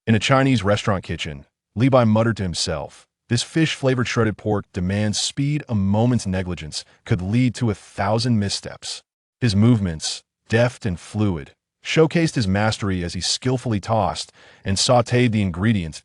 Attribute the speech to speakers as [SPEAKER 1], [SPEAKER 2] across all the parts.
[SPEAKER 1] In a Chinese restaurant kitchen, Li Bai muttered to himself, "This fish-flavored shredded pork demands speed. A moment's negligence could lead to 1,000 missteps." His movements, deft and fluid, showcased his mastery as he skillfully tossed and sautéed the ingredients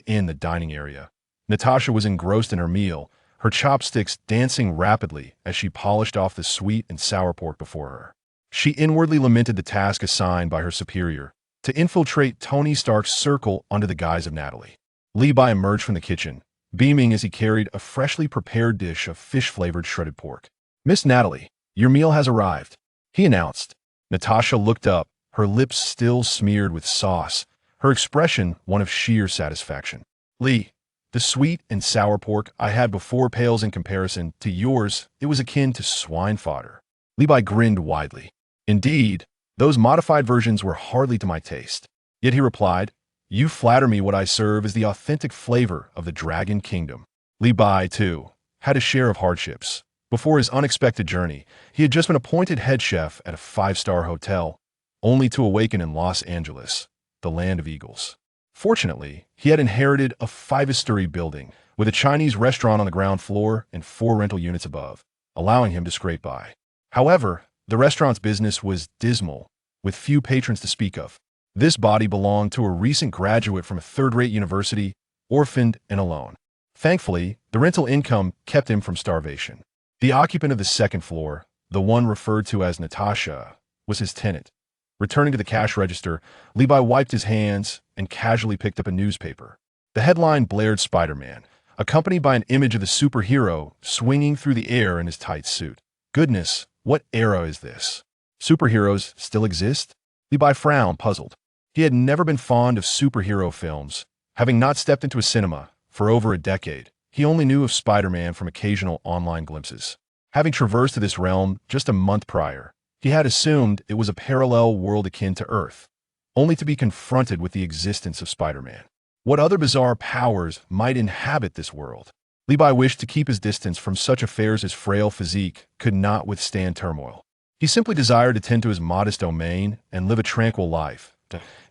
[SPEAKER 1] in the dining area. Natasha was engrossed in her meal, her chopsticks dancing rapidly as she polished off the sweet and sour pork before her. She inwardly lamented the task assigned by her superior, to infiltrate Tony Stark's circle under the guise of Natalie. Li Bai emerged from the kitchen, beaming as he carried a freshly prepared dish of fish-flavored shredded pork. "Miss Natalie, your meal has arrived," he announced. Natasha looked up, her lips still smeared with sauce, her expression one of sheer satisfaction. "Li, the sweet and sour pork I had before pales in comparison to yours. It was akin to swine fodder." Li Bai grinned widely. "Indeed, those modified versions were hardly to my taste." Yet he replied, "You flatter me. What I serve is the authentic flavor of the Dragon Kingdom." Li Bai, too, had a share of hardships. Before his unexpected journey, he had just been appointed head chef at a 5-star hotel, only to awaken in Los Angeles, the land of eagles. Fortunately, he had inherited a 5-story building with a Chinese restaurant on the ground floor and 4 rental units above, allowing him to scrape by. However, the restaurant's business was dismal, with few patrons to speak of. This body belonged to a recent graduate from a third-rate university, orphaned and alone. Thankfully, the rental income kept him from starvation. The occupant of the second floor, the one referred to as Natasha, was his tenant. Returning to the cash register, Li Bai wiped his hands and casually picked up a newspaper. The headline blared Spider-Man, accompanied by an image of the superhero swinging through the air in his tight suit. Goodness, what era is this? Superheroes still exist? Li Bai frowned, puzzled. He had never been fond of superhero films, having not stepped into a cinema for over a decade. He only knew of Spider-Man from occasional online glimpses. Having traversed to this realm just a month prior, he had assumed it was a parallel world akin to Earth, only to be confronted with the existence of Spider-Man. What other bizarre powers might inhabit this world? Li Bai wished to keep his distance from such affairs. His frail physique could not withstand turmoil. He simply desired to tend to his modest domain and live a tranquil life.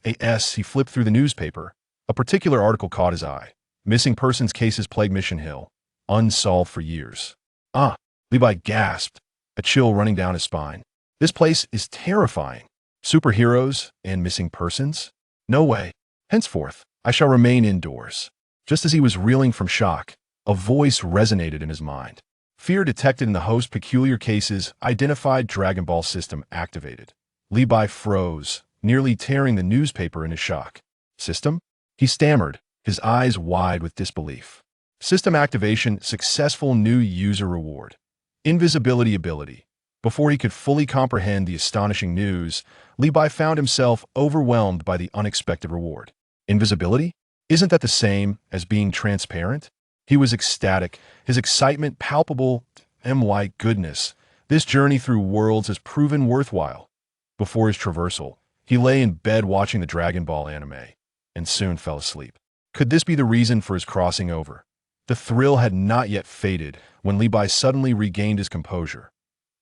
[SPEAKER 1] He flipped through the newspaper. A particular article caught his eye. Missing persons cases plague Mission Hill, unsolved for years. "Ah," Li Bai gasped, a chill running down his spine. "This place is terrifying. Superheroes and missing persons? No way. Henceforth, I shall remain indoors." Just as he was reeling from shock, a voice resonated in his mind. Fear detected in the host's peculiar cases identified. Dragon Ball system activated. Li Bai froze, nearly tearing the newspaper in his shock. "System?" he stammered, his eyes wide with disbelief. "System activation, successful. New user reward. Invisibility ability." Before he could fully comprehend the astonishing news, Li Bai found himself overwhelmed by the unexpected reward. Invisibility? Isn't that the same as being transparent? He was ecstatic, his excitement palpable. My goodness, this journey through worlds has proven worthwhile. Before his traversal, he lay in bed watching the Dragon Ball anime, and soon fell asleep. Could this be the reason for his crossing over? The thrill had not yet faded when Li Bai suddenly regained his composure.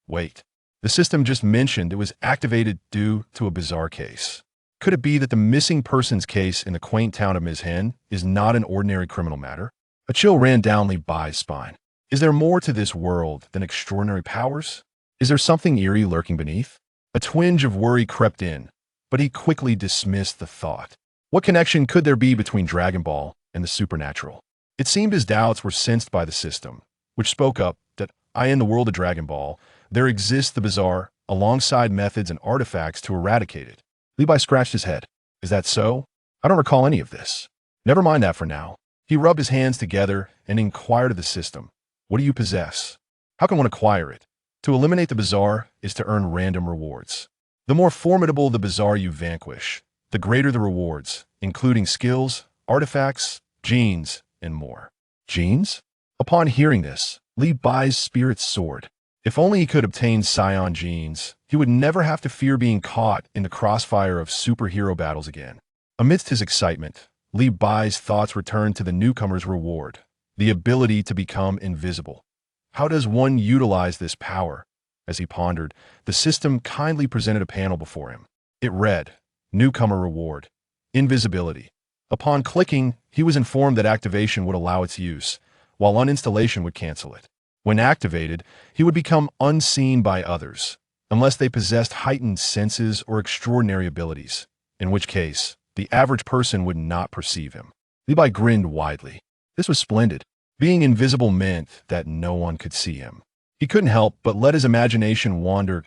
[SPEAKER 1] Wait, the system just mentioned it was activated due to a bizarre case. Could it be that the missing persons case in the quaint town of Majin is not an ordinary criminal matter? A chill ran down Li Bai's spine. Is there more to this world than extraordinary powers? Is there something eerie lurking beneath? A twinge of worry crept in, but he quickly dismissed the thought. What connection could there be between Dragon Ball and the supernatural? It seemed his doubts were sensed by the system, which spoke up that in the world of Dragon Ball, there exists the bizarre, alongside methods and artifacts to eradicate it. Li Bai scratched his head. Is that so? I don't recall any of this. Never mind that for now. He rubbed his hands together and inquired of the system. What do you possess? How can one acquire it? To eliminate the bizarre is to earn random rewards. The more formidable the bizarre you vanquish, the greater the rewards, including skills, artifacts, genes, and more. Genes? Upon hearing this, Li Bai's spirits soared. If only he could obtain Scion genes, he would never have to fear being caught in the crossfire of superhero battles again. Amidst his excitement, Li Bai's thoughts returned to the newcomer's reward, the ability to become invisible. How does one utilize this power? As he pondered, the system kindly presented a panel before him. It read, Newcomer Reward, Invisibility. Upon clicking, he was informed that activation would allow its use, while uninstallation would cancel it. When activated, he would become unseen by others, unless they possessed heightened senses or extraordinary abilities, in which case, the average person would not perceive him. Levi grinned widely. This was splendid. Being invisible meant that no one could see him. He couldn't help but let his imagination wander.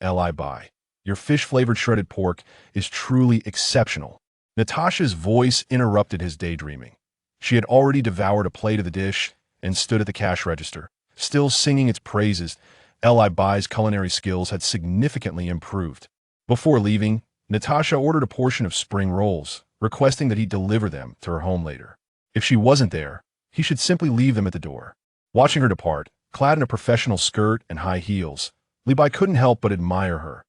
[SPEAKER 1] Levi, your fish-flavored shredded pork is truly exceptional. Natasha's voice interrupted his daydreaming. She had already devoured a plate of the dish and stood at the cash register, still singing its praises. Levi's culinary skills had significantly improved. Before leaving, Natasha ordered a portion of spring rolls, requesting that he deliver them to her home later. If she wasn't there, he should simply leave them at the door. Watching her depart, clad in a professional skirt and high heels, Levi couldn't help but admire her.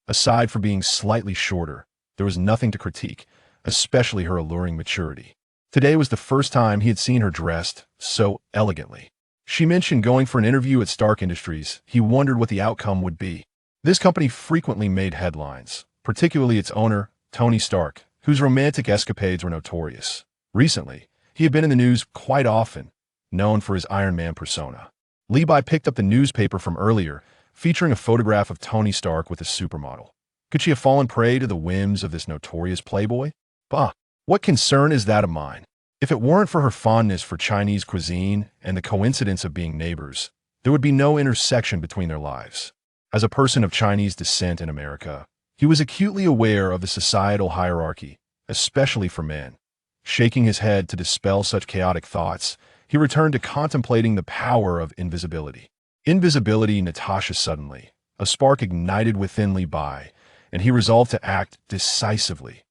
[SPEAKER 1] Aside from being slightly shorter, there was nothing to critique, especially her alluring maturity. Today was the first time he had seen her dressed so elegantly. She mentioned going for an interview at Stark Industries. He wondered what the outcome would be. This company frequently made headlines, particularly its owner, Tony Stark, whose romantic escapades were notorious. Recently, he had been in the news quite often, known for his Iron Man persona. Levi picked up the newspaper from earlier, featuring a photograph of Tony Stark with a supermodel. Could she have fallen prey to the whims of this notorious playboy? Bah, what concern is that of mine? If it weren't for her fondness for Chinese cuisine and the coincidence of being neighbors, there would be no intersection between their lives. As a person of Chinese descent in America, he was acutely aware of the societal hierarchy, especially for men. Shaking his head to dispel such chaotic thoughts, he returned to contemplating the power of invisibility. Invisibility, Natasha suddenly. A spark ignited within Levi, and he resolved to act decisively.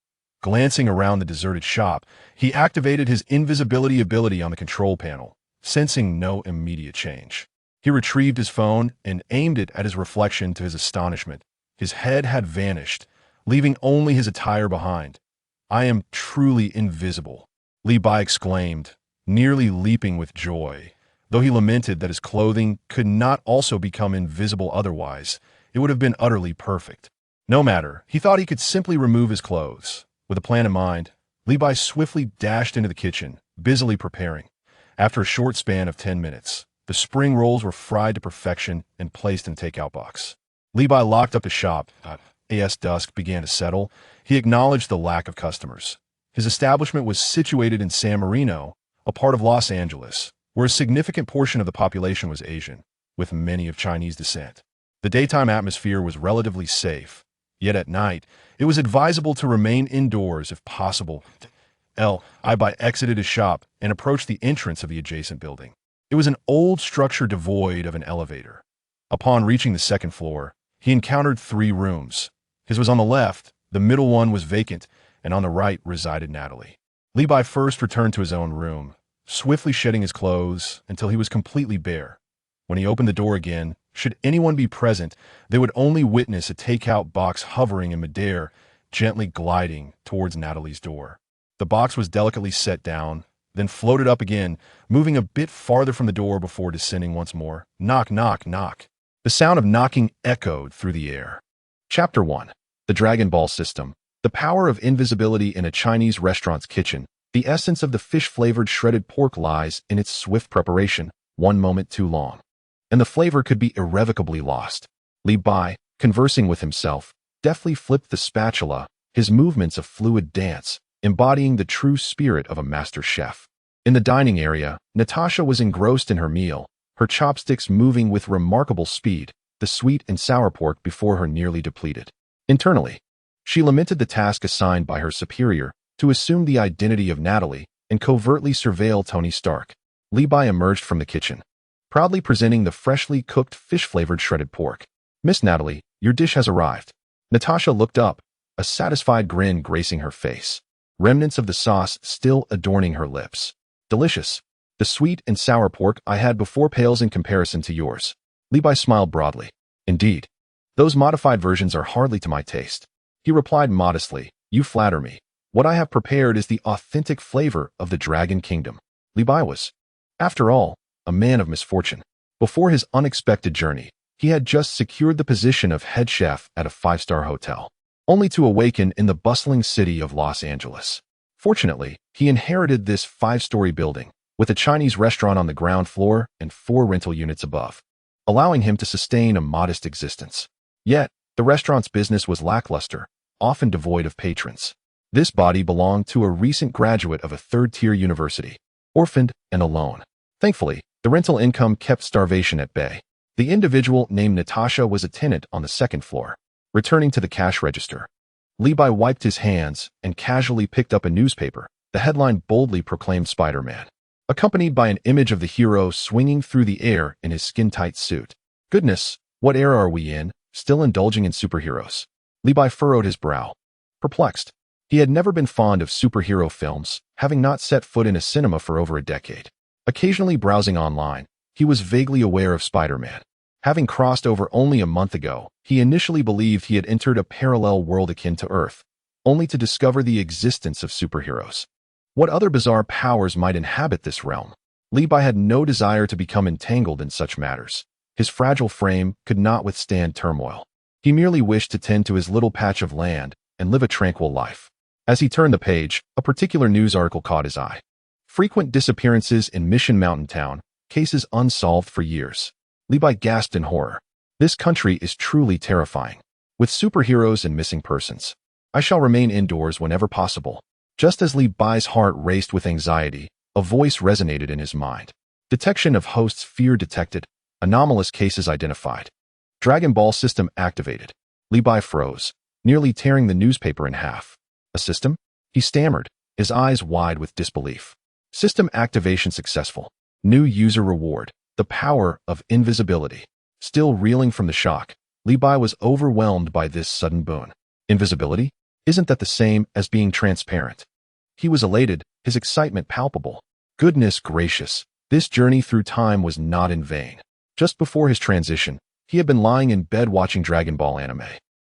[SPEAKER 1] Glancing around the deserted shop, he activated his invisibility ability on the control panel, sensing no immediate change. He retrieved his phone and aimed it at his reflection. To his astonishment, his head had vanished, leaving only his attire behind. "I am truly invisible," Levi exclaimed, nearly leaping with joy. Though he lamented that his clothing could not also become invisible otherwise, it would have been utterly perfect. No matter, he thought he could simply remove his clothes. With a plan in mind, Levi swiftly dashed into the kitchen, busily preparing. After a short span of 10 minutes, the spring rolls were fried to perfection and placed in a takeout box. Levi locked up the shop. As dusk began to settle, he acknowledged the lack of customers. His establishment was situated in San Marino, a part of Los Angeles, where a significant portion of the population was Asian, with many of Chinese descent. The daytime atmosphere was relatively safe, yet at night, it was advisable to remain indoors if possible. Levi exited his shop and approached the entrance of the adjacent building. It was an old structure devoid of an elevator. Upon reaching the second floor, he encountered 3 rooms. His was on the left, the middle one was vacant, and on the right resided Natalie. Levi first returned to his own room, swiftly shedding his clothes until he was completely bare. When he opened the door again, should anyone be present, they would only witness a takeout box hovering in midair, gently gliding towards Natalie's door. The box was delicately set down, then floated up again, moving a bit farther from the door before descending once more. Knock, knock, knock. The sound of knocking echoed through the air. Chapter 1. The Dragon Ball System. The power of invisibility in a Chinese restaurant's kitchen. The essence of the fish-flavored shredded pork lies in its swift preparation, one moment too long, and the flavor could be irrevocably lost. Levi, conversing with himself, deftly flipped the spatula, his movements a fluid dance, embodying the true spirit of a master chef. In the dining area, Natasha was engrossed in her meal, her chopsticks moving with remarkable speed, the sweet and sour pork before her nearly depleted. Internally, she lamented the task assigned by her superior to assume the identity of Natalie and covertly surveil Tony Stark. Levi emerged from the kitchen, proudly presenting the freshly cooked fish-flavored shredded pork. "Miss Natalie, your dish has arrived." Natasha looked up, a satisfied grin gracing her face, remnants of the sauce still adorning her lips. "Delicious. The sweet and sour pork I had before pales in comparison to yours." Levi smiled broadly. "Indeed. Those modified versions are hardly to my taste." He replied modestly, "You flatter me. What I have prepared is the authentic flavor of the Dragon Kingdom." Levi was, after all, a man of misfortune. Before his unexpected journey, he had just secured the position of head chef at a 5-star hotel, only to awaken in the bustling city of Los Angeles. Fortunately, he inherited this 5-story building, with a Chinese restaurant on the ground floor and 4 rental units above, allowing him to sustain a modest existence. Yet, the restaurant's business was lackluster, often devoid of patrons. This body belonged to a recent graduate of a third-tier university, orphaned and alone. Thankfully, the rental income kept starvation at bay. The individual named Natasha was a tenant on the 2nd floor. Returning to the cash register, Levi wiped his hands and casually picked up a newspaper. The headline boldly proclaimed Spider-Man, accompanied by an image of the hero swinging through the air in his skin-tight suit. Goodness, what era are we in, still indulging in superheroes? Levi furrowed his brow, perplexed. He had never been fond of superhero films, having not set foot in a cinema for over a decade. Occasionally browsing online, he was vaguely aware of Spider-Man. Having crossed over only a month ago, he initially believed he had entered a parallel world akin to Earth, only to discover the existence of superheroes. What other bizarre powers might inhabit this realm? Levi had no desire to become entangled in such matters. His fragile frame could not withstand turmoil. He merely wished to tend to his little patch of land and live a tranquil life. As he turned the page, a particular news article caught his eye. Frequent disappearances in Mission Mountain Town, cases unsolved for years. Levi gasped in horror. This country is truly terrifying. With superheroes and missing persons, I shall remain indoors whenever possible. Just as Levi's heart raced with anxiety, a voice resonated in his mind. Detection of hosts fear detected. Anomalous cases identified. Dragon Ball system activated. Levi froze, nearly tearing the newspaper in half. A system? He stammered, his eyes wide with disbelief. System activation successful. New user reward. The power of invisibility. Still reeling from the shock, Levi was overwhelmed by this sudden boon. Invisibility? Isn't that the same as being transparent? He was elated, his excitement palpable. Goodness gracious, this journey through time was not in vain. Just before his transition, he had been lying in bed watching Dragon Ball anime,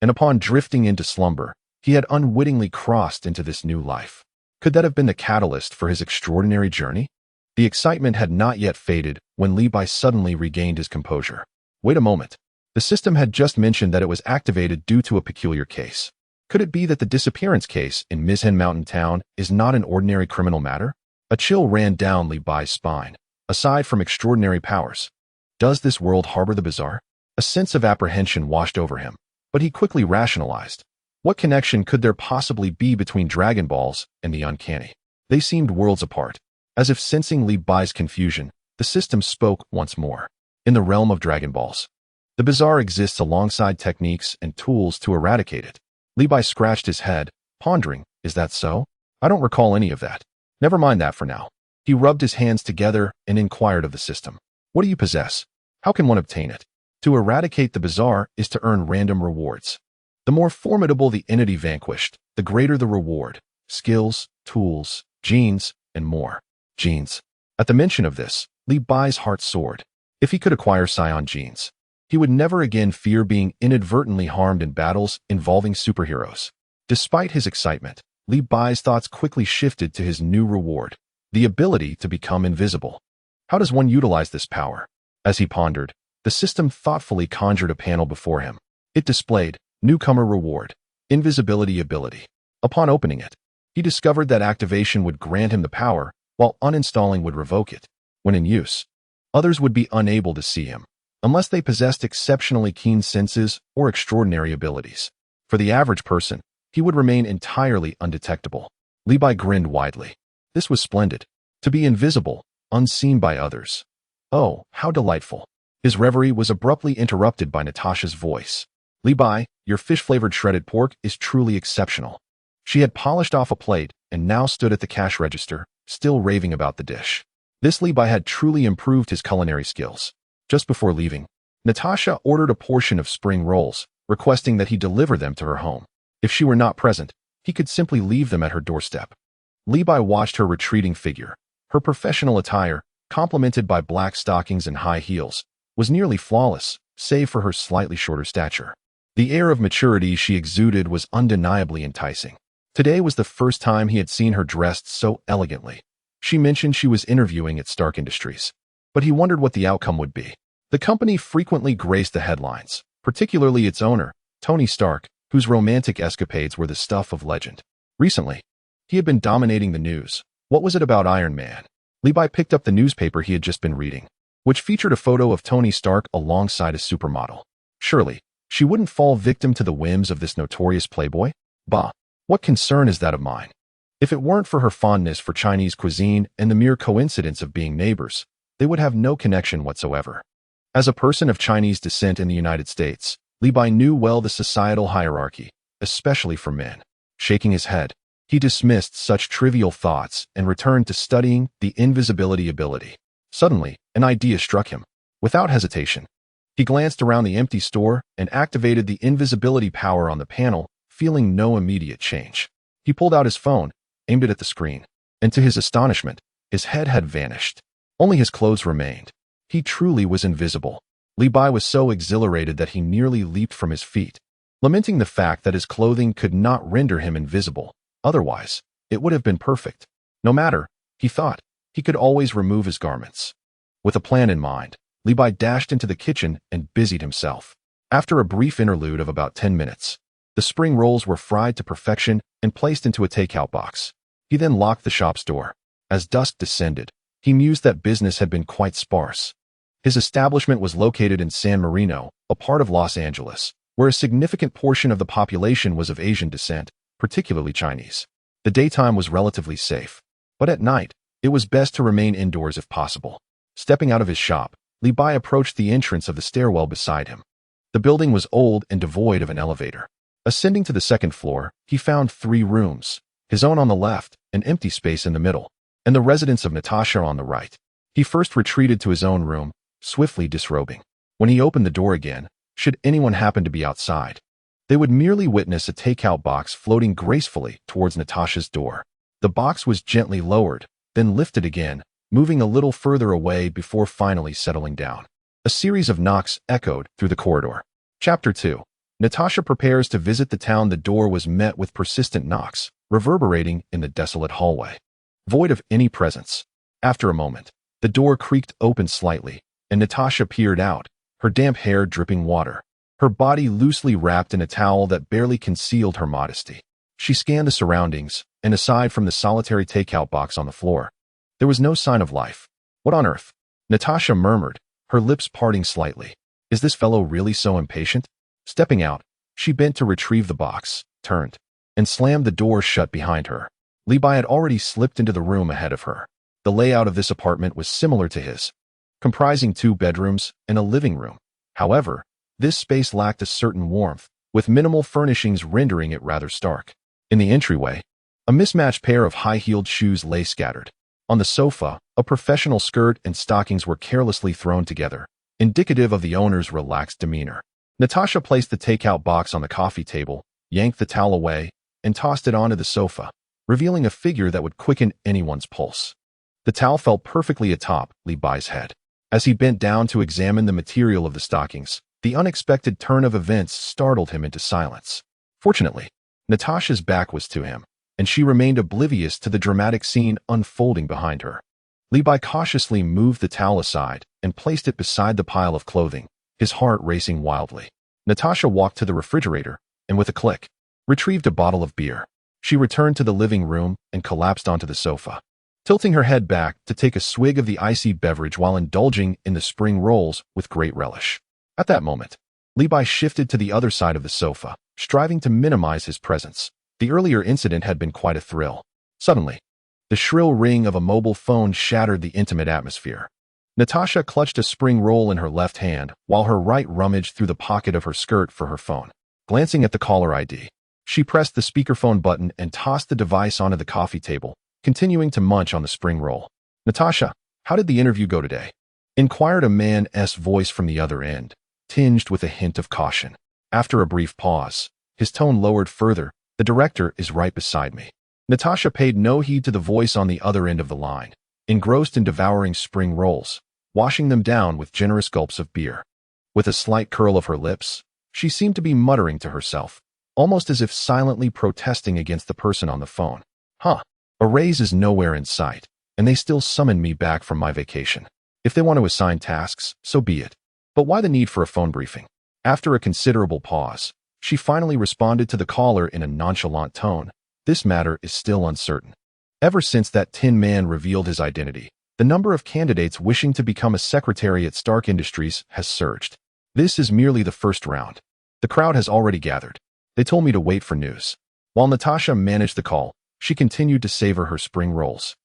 [SPEAKER 1] and upon drifting into slumber, he had unwittingly crossed into this new life. Could that have been the catalyst for his extraordinary journey? The excitement had not yet faded when Levi suddenly regained his composure. Wait a moment. The system had just mentioned that it was activated due to a peculiar case. Could it be that the disappearance case in Mission Mountain Town is not an ordinary criminal matter? A chill ran down Levi's spine. Aside from extraordinary powers, does this world harbor the bizarre? A sense of apprehension washed over him, but he quickly rationalized. What connection could there possibly be between Dragon Balls and the uncanny? They seemed worlds apart. As if sensing Levi's confusion, the system spoke once more. In the realm of Dragon Balls, the bizarre exists alongside techniques and tools to eradicate it. Levi scratched his head, pondering, is that so? I don't recall any of that. Never mind that for now. He rubbed his hands together and inquired of the system. What do you possess? How can one obtain it? To eradicate the bizarre is to earn random rewards. The more formidable the entity vanquished, the greater the reward. Skills, tools, genes, and more. Genes. At the mention of this, Levi's heart soared. If he could acquire Scion genes, he would never again fear being inadvertently harmed in battles involving superheroes. Despite his excitement, Levi's thoughts quickly shifted to his new reward, the ability to become invisible. How does one utilize this power? As he pondered, the system thoughtfully conjured a panel before him. It displayed, Newcomer Reward, Invisibility Ability. Upon opening it, he discovered that activation would grant him the power, while uninstalling would revoke it. When in use, others would be unable to see him, unless they possessed exceptionally keen senses or extraordinary abilities. For the average person, he would remain entirely undetectable. Levi grinned widely. This was splendid. To be invisible, unseen by others. Oh, how delightful. His reverie was abruptly interrupted by Natasha's voice. Levi, your fish-flavored shredded pork is truly exceptional. She had polished off a plate and now stood at the cash register, still raving about the dish. This Levi had truly improved his culinary skills. Just before leaving, Natasha ordered a portion of spring rolls, requesting that he deliver them to her home. If she were not present, he could simply leave them at her doorstep. Levi watched her retreating figure. Her professional attire, complemented by black stockings and high heels, was nearly flawless, save for her slightly shorter stature. The air of maturity she exuded was undeniably enticing. Today was the first time he had seen her dressed so elegantly. She mentioned she was interviewing at Stark Industries, but he wondered what the outcome would be. The company frequently graced the headlines, particularly its owner, Tony Stark, whose romantic escapades were the stuff of legend. Recently, He had been dominating the news. What was it about Iron Man? Li Bai picked up the newspaper he had just been reading, which featured a photo of Tony Stark alongside a supermodel. Surely, she wouldn't fall victim to the whims of this notorious playboy? Bah, what concern is that of mine? If it weren't for her fondness for Chinese cuisine and the mere coincidence of being neighbors, they would have no connection whatsoever. As a person of Chinese descent in the United States, Li Bai knew well the societal hierarchy, especially for men. Shaking his head, he dismissed such trivial thoughts and returned to studying the invisibility ability. Suddenly, an idea struck him. Without hesitation, he glanced around the empty store and activated the invisibility power on the panel, feeling no immediate change. He pulled out his phone, aimed it at the screen, and to his astonishment, his head had vanished. Only his clothes remained. He truly was invisible. Li Bai was so exhilarated that he nearly leaped from his feet, lamenting the fact that his clothing could not render him invisible. Otherwise, it would have been perfect. No matter, he thought, he could always remove his garments. With a plan in mind, Li Bai dashed into the kitchen and busied himself. After a brief interlude of about 10 minutes, the spring rolls were fried to perfection and placed into a takeout box. He then locked the shop's door. As dusk descended, he mused that business had been quite sparse. His establishment was located in San Marino, a part of Los Angeles, where a significant portion of the population was of Asian descent, particularly Chinese. The daytime was relatively safe, but at night, it was best to remain indoors if possible. Stepping out of his shop, Li Bai approached the entrance of the stairwell beside him. The building was old and devoid of an elevator. Ascending to the second floor, he found 3 rooms, his own on the left, an empty space in the middle, and the residence of Natasha on the right. He first retreated to his own room, swiftly disrobing. When he opened the door again, should anyone happen to be outside, they would merely witness a takeout box floating gracefully towards Natasha's door. The box was gently lowered, then lifted again, moving a little further away before finally settling down. A series of knocks echoed through the corridor. Chapter 2. Natasha prepares to visit the town. The door was met with persistent knocks, reverberating in the desolate hallway, void of any presence. After a moment, the door creaked open slightly, and Natasha peered out, her damp hair dripping water, her body loosely wrapped in a towel that barely concealed her modesty. She scanned the surroundings, and aside from the solitary takeout box on the floor, there was no sign of life. What on earth? Natasha murmured, her lips parting slightly. Is this fellow really so impatient? Stepping out, she bent to retrieve the box, turned, and slammed the door shut behind her. Li Bai had already slipped into the room ahead of her. The layout of this apartment was similar to his, comprising 2 bedrooms and a living room. However, this space lacked a certain warmth, with minimal furnishings rendering it rather stark. In the entryway, a mismatched pair of high-heeled shoes lay scattered. On the sofa, a professional skirt and stockings were carelessly thrown together, indicative of the owner's relaxed demeanor. Natasha placed the takeout box on the coffee table, yanked the towel away, and tossed it onto the sofa, revealing a figure that would quicken anyone's pulse. The towel fell perfectly atop Li Bai's head. As he bent down to examine the material of the stockings, the unexpected turn of events startled him into silence. Fortunately, Natasha's back was to him, and she remained oblivious to the dramatic scene unfolding behind her. Li Bai cautiously moved the towel aside and placed it beside the pile of clothing, his heart racing wildly. Natasha walked to the refrigerator and, with a click, retrieved a bottle of beer. She returned to the living room and collapsed onto the sofa, tilting her head back to take a swig of the icy beverage while indulging in the spring rolls with great relish. At that moment, Li Bai shifted to the other side of the sofa, striving to minimize his presence. The earlier incident had been quite a thrill. Suddenly, the shrill ring of a mobile phone shattered the intimate atmosphere. Natasha clutched a spring roll in her left hand while her right rummaged through the pocket of her skirt for her phone. Glancing at the caller ID, she pressed the speakerphone button and tossed the device onto the coffee table, continuing to munch on the spring roll. Natasha, how did the interview go today? Inquired a man's voice from the other end, tinged with a hint of caution. After a brief pause, his tone lowered further. The director is right beside me. Natasha paid no heed to the voice on the other end of the line, engrossed in devouring spring rolls, washing them down with generous gulps of beer. With a slight curl of her lips, she seemed to be muttering to herself, almost as if silently protesting against the person on the phone. A raise is nowhere in sight, and they still summon me back from my vacation. If they want to assign tasks, so be it. But why the need for a phone briefing? After a considerable pause, she finally responded to the caller in a nonchalant tone. this matter is still uncertain. Ever since that Tin Man revealed his identity, the number of candidates wishing to become a secretary at Stark Industries has surged. This is merely the first round. The crowd has already gathered. They told me to wait for news. While Natasha managed the call, she continued to savor her spring rolls.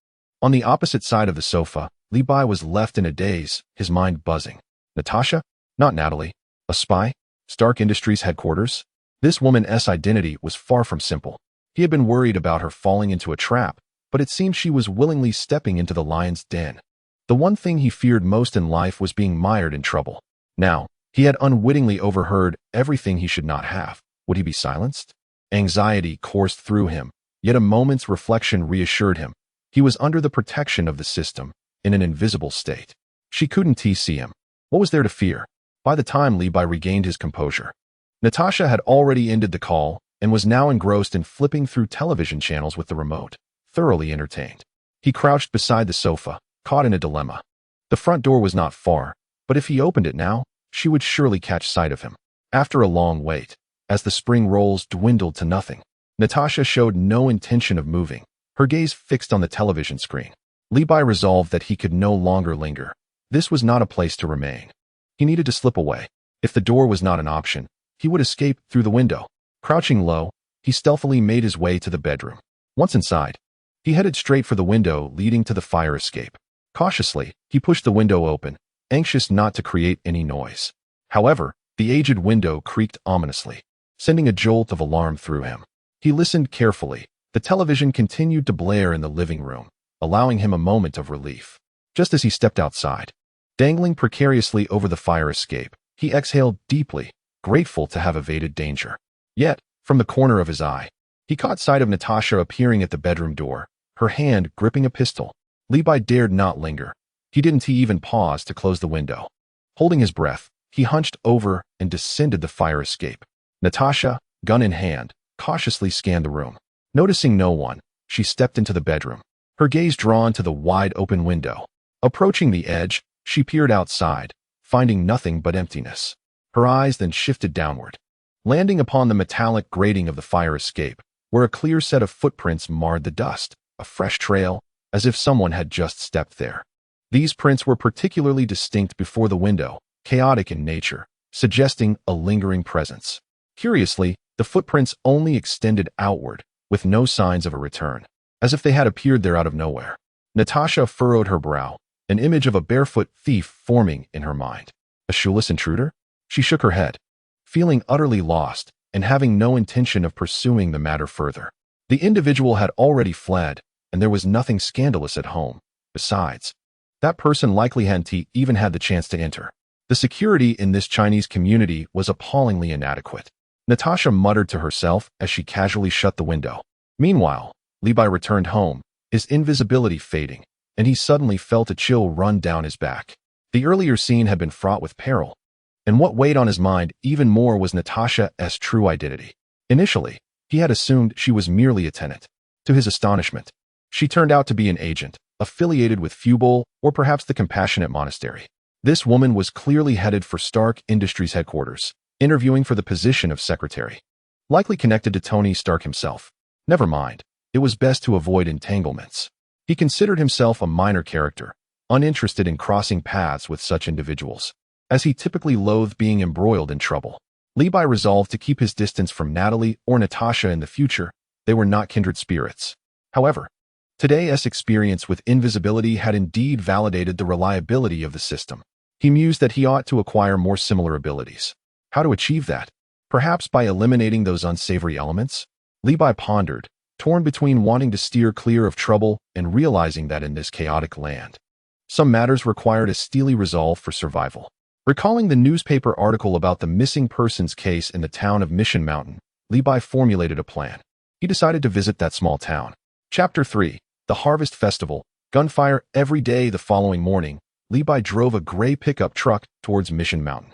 [SPEAKER 1] On the opposite side of the sofa, Li Bai was left in a daze, his mind buzzing. Natasha? Not Natalie. A spy? Stark Industries headquarters? This woman's identity was far from simple. He had been worried about her falling into a trap, but it seemed she was willingly stepping into the lion's den. The one thing he feared most in life was being mired in trouble. Now, he had unwittingly overheard everything he should not have. Would he be silenced? Anxiety coursed through him, yet a moment's reflection reassured him. He was under the protection of the system, in an invisible state. She couldn't see him. What was there to fear? By the time Li Bai regained his composure, Natasha had already ended the call and was now engrossed in flipping through television channels with the remote, thoroughly entertained. He crouched beside the sofa, caught in a dilemma. The front door was not far, but if he opened it now, she would surely catch sight of him. After a long wait, as the spring rolls dwindled to nothing, Natasha showed no intention of moving, her gaze fixed on the television screen. Li Bai resolved that he could no longer linger. This was not a place to remain. He needed to slip away. If the door was not an option, he would escape through the window. Crouching low, he stealthily made his way to the bedroom. Once inside, he headed straight for the window leading to the fire escape. Cautiously, he pushed the window open, anxious not to create any noise. However, the aged window creaked ominously, sending a jolt of alarm through him. He listened carefully. The television continued to blare in the living room, allowing him a moment of relief. Just as he stepped outside, dangling precariously over the fire escape, he exhaled deeply, grateful to have evaded danger. Yet, from the corner of his eye, he caught sight of Natasha appearing at the bedroom door, her hand gripping a pistol. Li Bai dared not linger. He didn't even pause to close the window. Holding his breath, he hunched over and descended the fire escape. Natasha, gun in hand, cautiously scanned the room. Noticing no one, she stepped into the bedroom, her gaze drawn to the wide-open window. Approaching the edge, she peered outside, finding nothing but emptiness. Her eyes then shifted downward, landing upon the metallic grating of the fire escape, where a clear set of footprints marred the dust, a fresh trail, as if someone had just stepped there. These prints were particularly distinct before the window, chaotic in nature, suggesting a lingering presence. Curiously, the footprints only extended outward, with no signs of a return, as if they had appeared there out of nowhere. Natasha furrowed her brow, an image of a barefoot thief forming in her mind. A shoeless intruder? She shook her head, feeling utterly lost and having no intention of pursuing the matter further. The individual had already fled, and there was nothing scandalous at home. Besides, that person likely hadn't even had the chance to enter. The security in this Chinese community was appallingly inadequate. Natasha muttered to herself as she casually shut the window. Meanwhile, Li Bai returned home, his invisibility fading, and he suddenly felt a chill run down his back. The earlier scene had been fraught with peril, and what weighed on his mind even more was Natasha's true identity. Initially, he had assumed she was merely a tenant. To his astonishment, she turned out to be an agent, affiliated with Fubol or perhaps the Compassionate Monastery. This woman was clearly headed for Stark Industries headquarters, interviewing for the position of secretary. Likely connected to Tony Stark himself. Never mind, it was best to avoid entanglements. He considered himself a minor character, uninterested in crossing paths with such individuals, as he typically loathed being embroiled in trouble. Li Bai resolved to keep his distance from Natalie or Natasha in the future. They were not kindred spirits. However, today's experience with invisibility had indeed validated the reliability of the system. He mused that he ought to acquire more similar abilities. How to achieve that? Perhaps by eliminating those unsavory elements? Li Bai pondered, torn between wanting to steer clear of trouble and realizing that in this chaotic land, some matters required a steely resolve for survival. Recalling the newspaper article about the missing persons case in the town of Mission Mountain, Li Bai formulated a plan. He decided to visit that small town. Chapter 3. The Harvest Festival. Gunfire every day. The following morning, Li Bai drove a gray pickup truck towards Mission Mountain.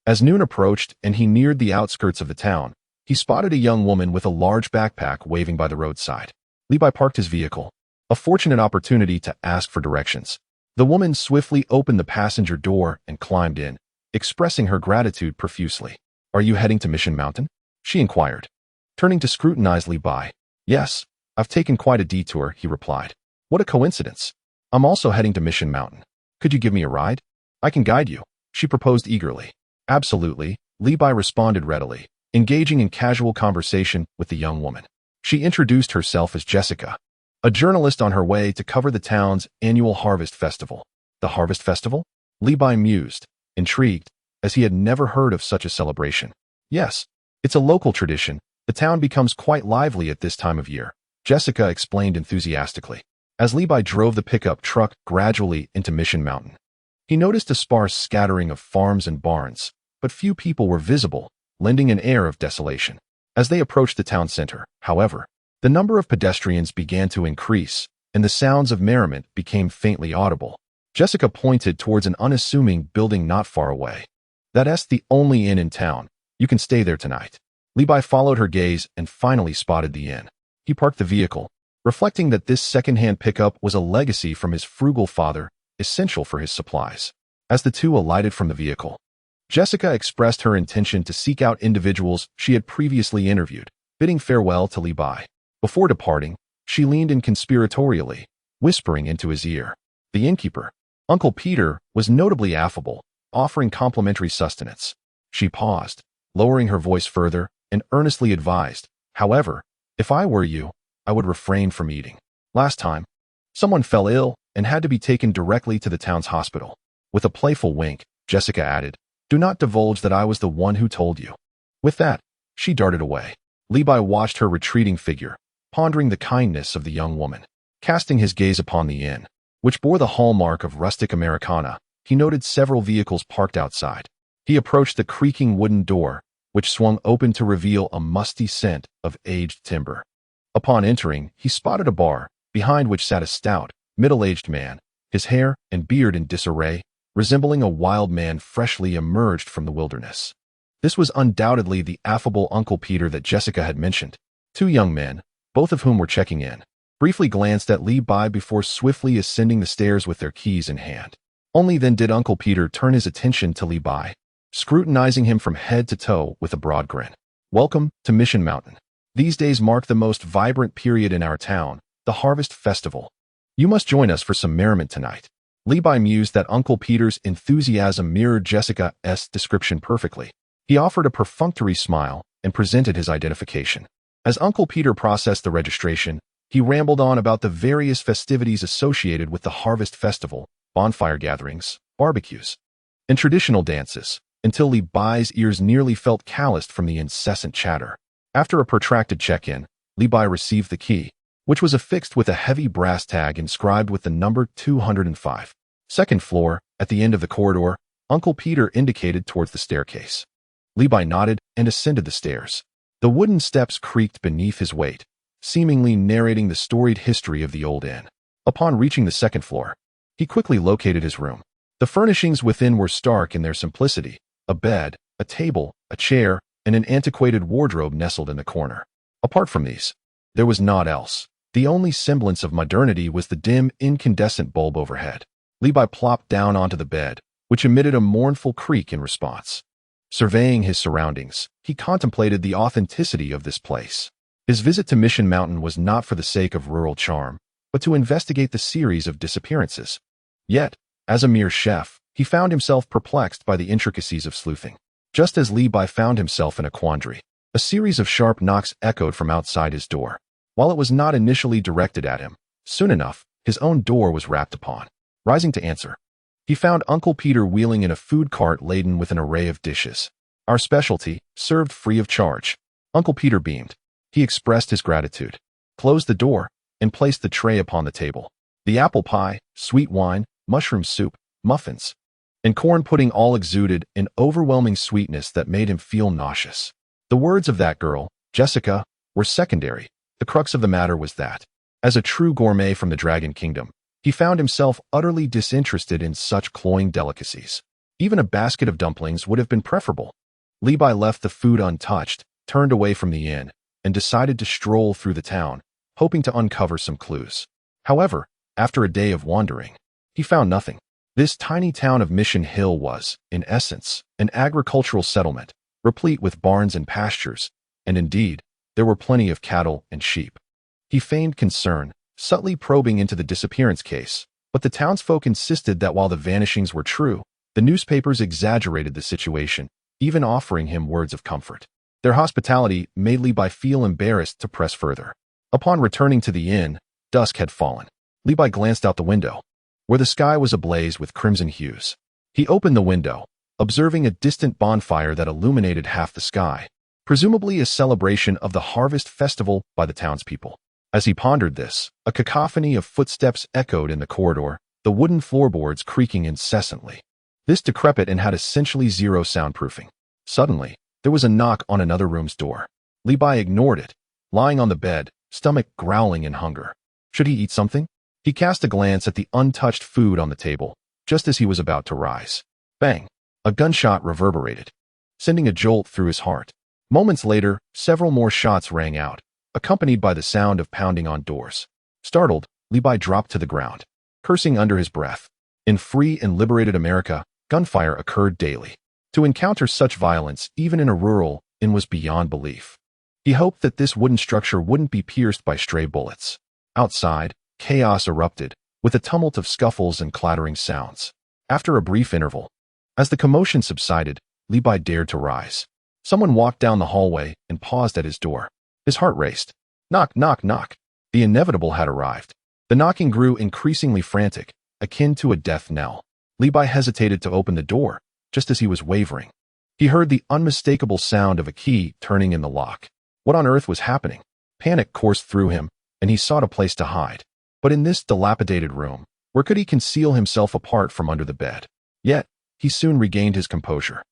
[SPEAKER 1] As noon approached and he neared the outskirts of the town, he spotted a young woman with a large backpack waving by the roadside. Li Bai parked his vehicle, a fortunate opportunity to ask for directions. The woman swiftly opened the passenger door and climbed in, expressing her gratitude profusely. "Are you heading to Mission Mountain?" she inquired, turning to scrutinize Li Bai. "Yes, I've taken quite a detour, he replied. What a coincidence. I'm also heading to Mission Mountain. Could you give me a ride? I can guide you, she proposed eagerly. Absolutely, Levi responded readily, engaging in casual conversation with the young woman. She introduced herself as Jessica, a journalist on her way to cover the town's annual Harvest Festival. The Harvest Festival? Levi mused, intrigued, as he had never heard of such a celebration. Yes, it's a local tradition. The town becomes quite lively at this time of year, Jessica explained enthusiastically. As Levi drove the pickup truck gradually into Mission Mountain, he noticed a sparse scattering of farms and barns, but few people were visible, lending an air of desolation. As they approached the town center, however, the number of pedestrians began to increase, and the sounds of merriment became faintly audible. Jessica pointed towards an unassuming building not far away. That's the only inn in town. You can stay there tonight. Levi followed her gaze and finally spotted the inn. He parked the vehicle, reflecting that this second-hand pickup was a legacy from his frugal father, essential for his supplies. As the two alighted from the vehicle, Jessica expressed her intention to seek out individuals she had previously interviewed, bidding farewell to Levi. Before departing, she leaned in conspiratorially, whispering into his ear. The innkeeper, Uncle Peter, was notably affable, offering complimentary sustenance. She paused, lowering her voice further, and earnestly advised, however, if I were you, I would refrain from eating. Last time, someone fell ill and had to be taken directly to the town's hospital. With a playful wink, Jessica added, do not divulge that I was the one who told you. With that, she darted away. Levi watched her retreating figure, pondering the kindness of the young woman. Casting his gaze upon the inn, which bore the hallmark of rustic Americana, he noted several vehicles parked outside. He approached the creaking wooden door, which swung open to reveal a musty scent of aged timber. Upon entering, he spotted a bar, behind which sat a stout, middle-aged man, his hair and beard in disarray, resembling a wild man freshly emerged from the wilderness. This was undoubtedly the affable Uncle Peter that Jessica had mentioned. Two young men, both of whom were checking in, briefly glanced at Levi before swiftly ascending the stairs with their keys in hand. Only then did Uncle Peter turn his attention to Levi, scrutinizing him from head to toe with a broad grin. Welcome to Mission Mountain. These days mark the most vibrant period in our town, the Harvest Festival. You must join us for some merriment tonight. Levi mused that Uncle Peter's enthusiasm mirrored Jessica's description perfectly. He offered a perfunctory smile and presented his identification. As Uncle Peter processed the registration, he rambled on about the various festivities associated with the Harvest Festival, bonfire gatherings, barbecues, and traditional dances, until Levi's ears nearly felt calloused from the incessant chatter. After a protracted check-in, Levi received the key, which was affixed with a heavy brass tag inscribed with the number 205. Second floor, at the end of the corridor, Uncle Peter indicated towards the staircase. Levi nodded and ascended the stairs. The wooden steps creaked beneath his weight, seemingly narrating the storied history of the old inn. Upon reaching the second floor, he quickly located his room. The furnishings within were stark in their simplicity: a bed, a table, a chair, and an antiquated wardrobe nestled in the corner. Apart from these, there was naught else. The only semblance of modernity was the dim, incandescent bulb overhead. Levi plopped down onto the bed, which emitted a mournful creak in response. Surveying his surroundings, he contemplated the authenticity of this place. His visit to Mission Mountain was not for the sake of rural charm, but to investigate the series of disappearances. Yet, as a mere chef, he found himself perplexed by the intricacies of sleuthing. Just as Levi found himself in a quandary, a series of sharp knocks echoed from outside his door. While it was not initially directed at him, soon enough, his own door was rapped upon. Rising to answer, he found Uncle Peter wheeling in a food cart laden with an array of dishes. Our specialty, served free of charge. Uncle Peter beamed. He expressed his gratitude, closed the door, and placed the tray upon the table. The apple pie, sweet wine, mushroom soup, muffins, and corn pudding all exuded an overwhelming sweetness that made him feel nauseous. The words of that girl, Jessica, were secondary. The crux of the matter was that, as a true gourmet from the Dragon Kingdom, he found himself utterly disinterested in such cloying delicacies. Even a basket of dumplings would have been preferable. Levi left the food untouched, turned away from the inn, and decided to stroll through the town, hoping to uncover some clues. However, after a day of wandering, he found nothing. This tiny town of Mission Hill was, in essence, an agricultural settlement, replete with barns and pastures, and indeed, there were plenty of cattle and sheep. He feigned concern, subtly probing into the disappearance case, but the townsfolk insisted that while the vanishings were true, the newspapers exaggerated the situation, even offering him words of comfort. Their hospitality made Levi feel embarrassed to press further. Upon returning to the inn, dusk had fallen. Levi glanced out the window, where the sky was ablaze with crimson hues. He opened the window, observing a distant bonfire that illuminated half the sky, presumably a celebration of the harvest festival by the townspeople. As he pondered this, a cacophony of footsteps echoed in the corridor, the wooden floorboards creaking incessantly. This decrepit inn had essentially zero soundproofing. Suddenly, there was a knock on another room's door. Levi ignored it, lying on the bed, stomach growling in hunger. Should he eat something? He cast a glance at the untouched food on the table, just as he was about to rise. Bang! A gunshot reverberated, sending a jolt through his heart. Moments later, several more shots rang out, accompanied by the sound of pounding on doors. Startled, Levi dropped to the ground, cursing under his breath. In free and liberated America, gunfire occurred daily. To encounter such violence, even in a rural inn, was beyond belief. He hoped that this wooden structure wouldn't be pierced by stray bullets. Outside, chaos erupted, with a tumult of scuffles and clattering sounds. After a brief interval, as the commotion subsided, Levi dared to rise. Someone walked down the hallway and paused at his door. His heart raced. Knock, knock, knock. The inevitable had arrived. The knocking grew increasingly frantic, akin to a death knell. Levi hesitated to open the door, just as he was wavering. He heard the unmistakable sound of a key turning in the lock. What on earth was happening? Panic coursed through him, and he sought a place to hide. But in this dilapidated room, where could he conceal himself apart from under the bed? Yet, he soon regained his composure.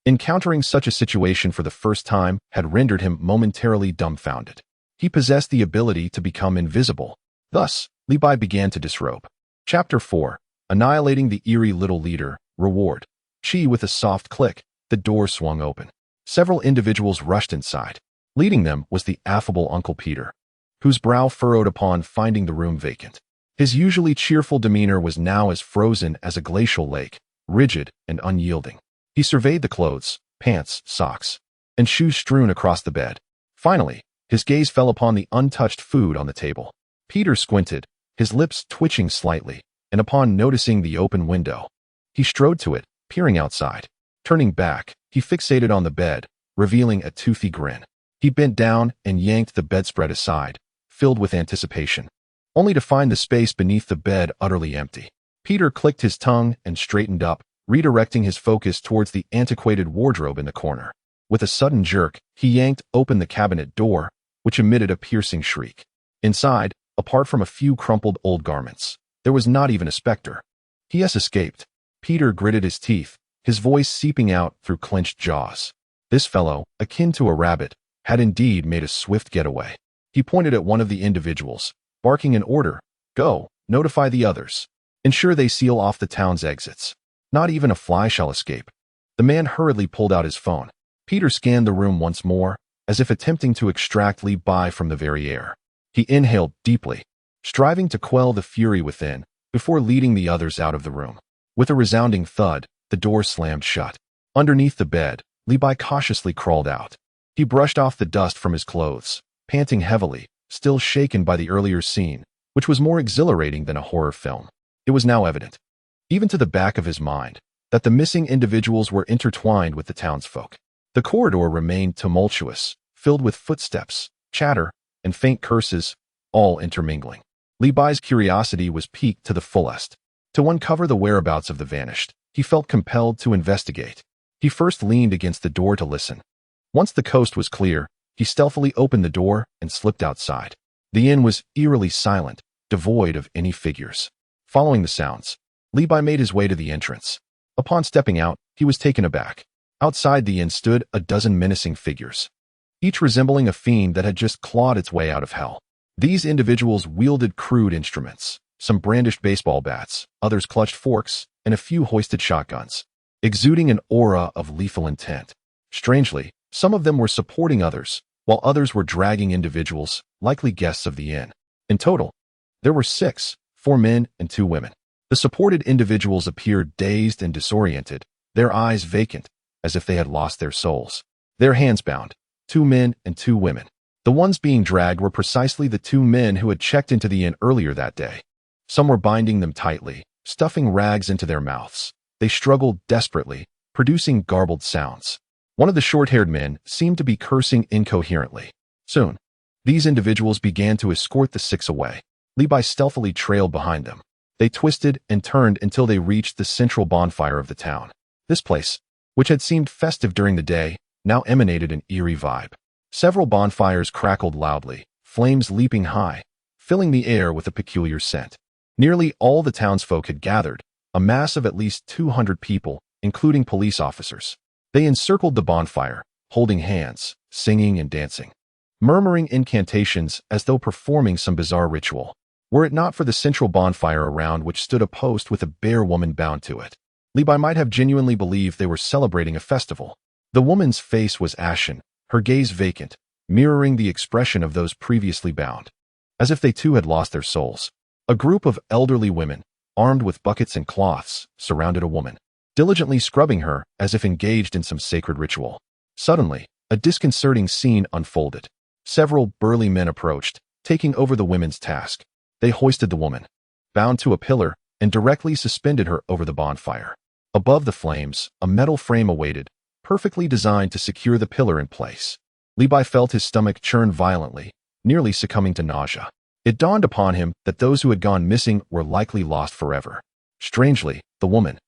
[SPEAKER 1] Encountering such a situation for the first time had rendered him momentarily dumbfounded. He possessed the ability to become invisible. Thus, Levi began to disrobe. Chapter 4. Annihilating the eerie little leader. Reward. With a soft click, the door swung open. Several individuals rushed inside. Leading them was the affable Uncle Peter, whose brow furrowed upon finding the room vacant. His usually cheerful demeanor was now as frozen as a glacial lake, rigid and unyielding. He surveyed the clothes, pants, socks, and shoes strewn across the bed. Finally, his gaze fell upon the untouched food on the table. Peter squinted, his lips twitching slightly, and upon noticing the open window, he strode to it, peering outside. Turning back, he fixated on the bed, revealing a toothy grin. He bent down and yanked the bedspread aside, filled with anticipation, only to find the space beneath the bed utterly empty. Peter clicked his tongue and straightened up, redirecting his focus towards the antiquated wardrobe in the corner. With a sudden jerk, he yanked open the cabinet door, which emitted a piercing shriek. Inside, apart from a few crumpled old garments, there was not even a specter. He has escaped. Peter gritted his teeth, his voice seeping out through clenched jaws. This fellow, akin to a rabbit, had indeed made a swift getaway. He pointed at one of the individuals, barking an order. Go, notify the others. Ensure they seal off the town's exits. Not even a fly shall escape. The man hurriedly pulled out his phone. Peter scanned the room once more, as if attempting to extract Levi from the very air. He inhaled deeply, striving to quell the fury within, before leading the others out of the room. With a resounding thud, the door slammed shut. Underneath the bed, Levi cautiously crawled out. He brushed off the dust from his clothes, panting heavily, still shaken by the earlier scene, which was more exhilarating than a horror film. It was now evident, even to the back of his mind, that the missing individuals were intertwined with the townsfolk. The corridor remained tumultuous, filled with footsteps, chatter, and faint curses, all intermingling. Levi's curiosity was piqued to the fullest. To uncover the whereabouts of the vanished, he felt compelled to investigate. He first leaned against the door to listen. Once the coast was clear, he stealthily opened the door and slipped outside. The inn was eerily silent, devoid of any figures. Following the sounds, Levi made his way to the entrance. Upon stepping out, he was taken aback. Outside the inn stood a dozen menacing figures, each resembling a fiend that had just clawed its way out of hell. These individuals wielded crude instruments. Some brandished baseball bats, others clutched forks, and a few hoisted shotguns, exuding an aura of lethal intent. Strangely, some of them were supporting others, while others were dragging individuals, likely guests of the inn. In total, there were 6, 4 men and 2 women. The supported individuals appeared dazed and disoriented, their eyes vacant, as if they had lost their souls. Their hands bound, 2 men and 2 women. The ones being dragged were precisely the two men who had checked into the inn earlier that day. Some were binding them tightly, stuffing rags into their mouths. They struggled desperately, producing garbled sounds. One of the short-haired men seemed to be cursing incoherently. Soon, these individuals began to escort the six away. Levi stealthily trailed behind them. They twisted and turned until they reached the central bonfire of the town. This place, which had seemed festive during the day, now emanated an eerie vibe. Several bonfires crackled loudly, flames leaping high, filling the air with a peculiar scent. Nearly all the townsfolk had gathered, a mass of at least 200 people, including police officers. They encircled the bonfire, holding hands, singing and dancing, murmuring incantations as though performing some bizarre ritual. Were it not for the central bonfire around which stood a post with a bare woman bound to it, Levi might have genuinely believed they were celebrating a festival. The woman's face was ashen, her gaze vacant, mirroring the expression of those previously bound, as if they too had lost their souls. A group of elderly women, armed with buckets and cloths, surrounded a woman, diligently scrubbing her as if engaged in some sacred ritual. Suddenly, a disconcerting scene unfolded. Several burly men approached, taking over the women's task. They hoisted the woman, bound to a pillar, and directly suspended her over the bonfire. Above the flames, a metal frame awaited, perfectly designed to secure the pillar in place. Levi felt his stomach churn violently, nearly succumbing to nausea. It dawned upon him that those who had gone missing were likely lost forever. Strangely, the woman,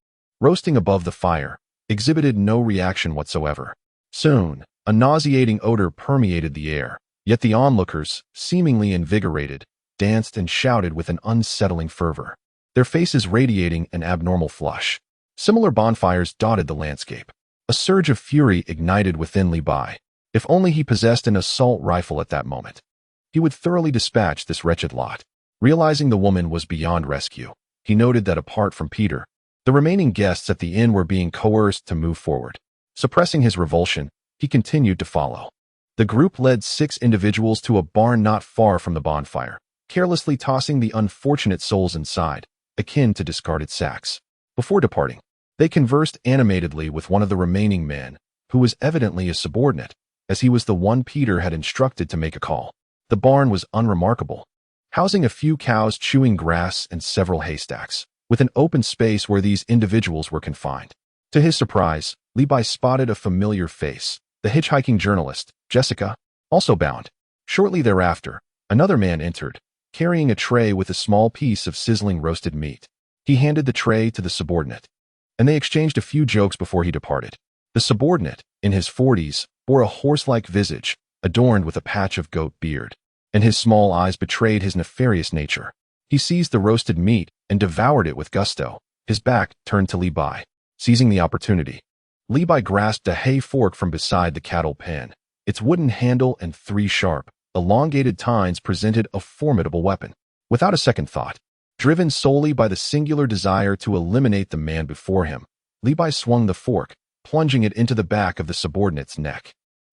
[SPEAKER 1] roasting above the fire, exhibited no reaction whatsoever. Soon, a nauseating odor permeated the air, yet the onlookers, seemingly invigorated, danced and shouted with an unsettling fervor, their faces radiating an abnormal flush. Similar bonfires dotted the landscape. A surge of fury ignited within Levi. If only he possessed an assault rifle at that moment, he would thoroughly dispatch this wretched lot. Realizing the woman was beyond rescue, he noted that apart from Peter, the remaining guests at the inn were being coerced to move forward. Suppressing his revulsion, he continued to follow. The group led 6 individuals to a barn not far from the bonfire, carelessly tossing the unfortunate souls inside, akin to discarded sacks. Before departing, they conversed animatedly with one of the remaining men, who was evidently a subordinate, as he was the one Peter had instructed to make a call. The barn was unremarkable, housing a few cows chewing grass and several haystacks, with an open space where these individuals were confined. To his surprise, Levi spotted a familiar face, the hitchhiking journalist, Jessica, also bound. Shortly thereafter, another man entered, carrying a tray with a small piece of sizzling roasted meat. He handed the tray to the subordinate, and they exchanged a few jokes before he departed. The subordinate, in his 40s, bore a horse-like visage, adorned with a patch of goat beard, and his small eyes betrayed his nefarious nature. He seized the roasted meat and devoured it with gusto, his back turned to Levi. Seizing the opportunity, Levi grasped a hay fork from beside the cattle pen. Its wooden handle and 3 sharp, elongated tines presented a formidable weapon. Without a second thought, driven solely by the singular desire to eliminate the man before him, Levi swung the fork, plunging it into the back of the subordinate's neck.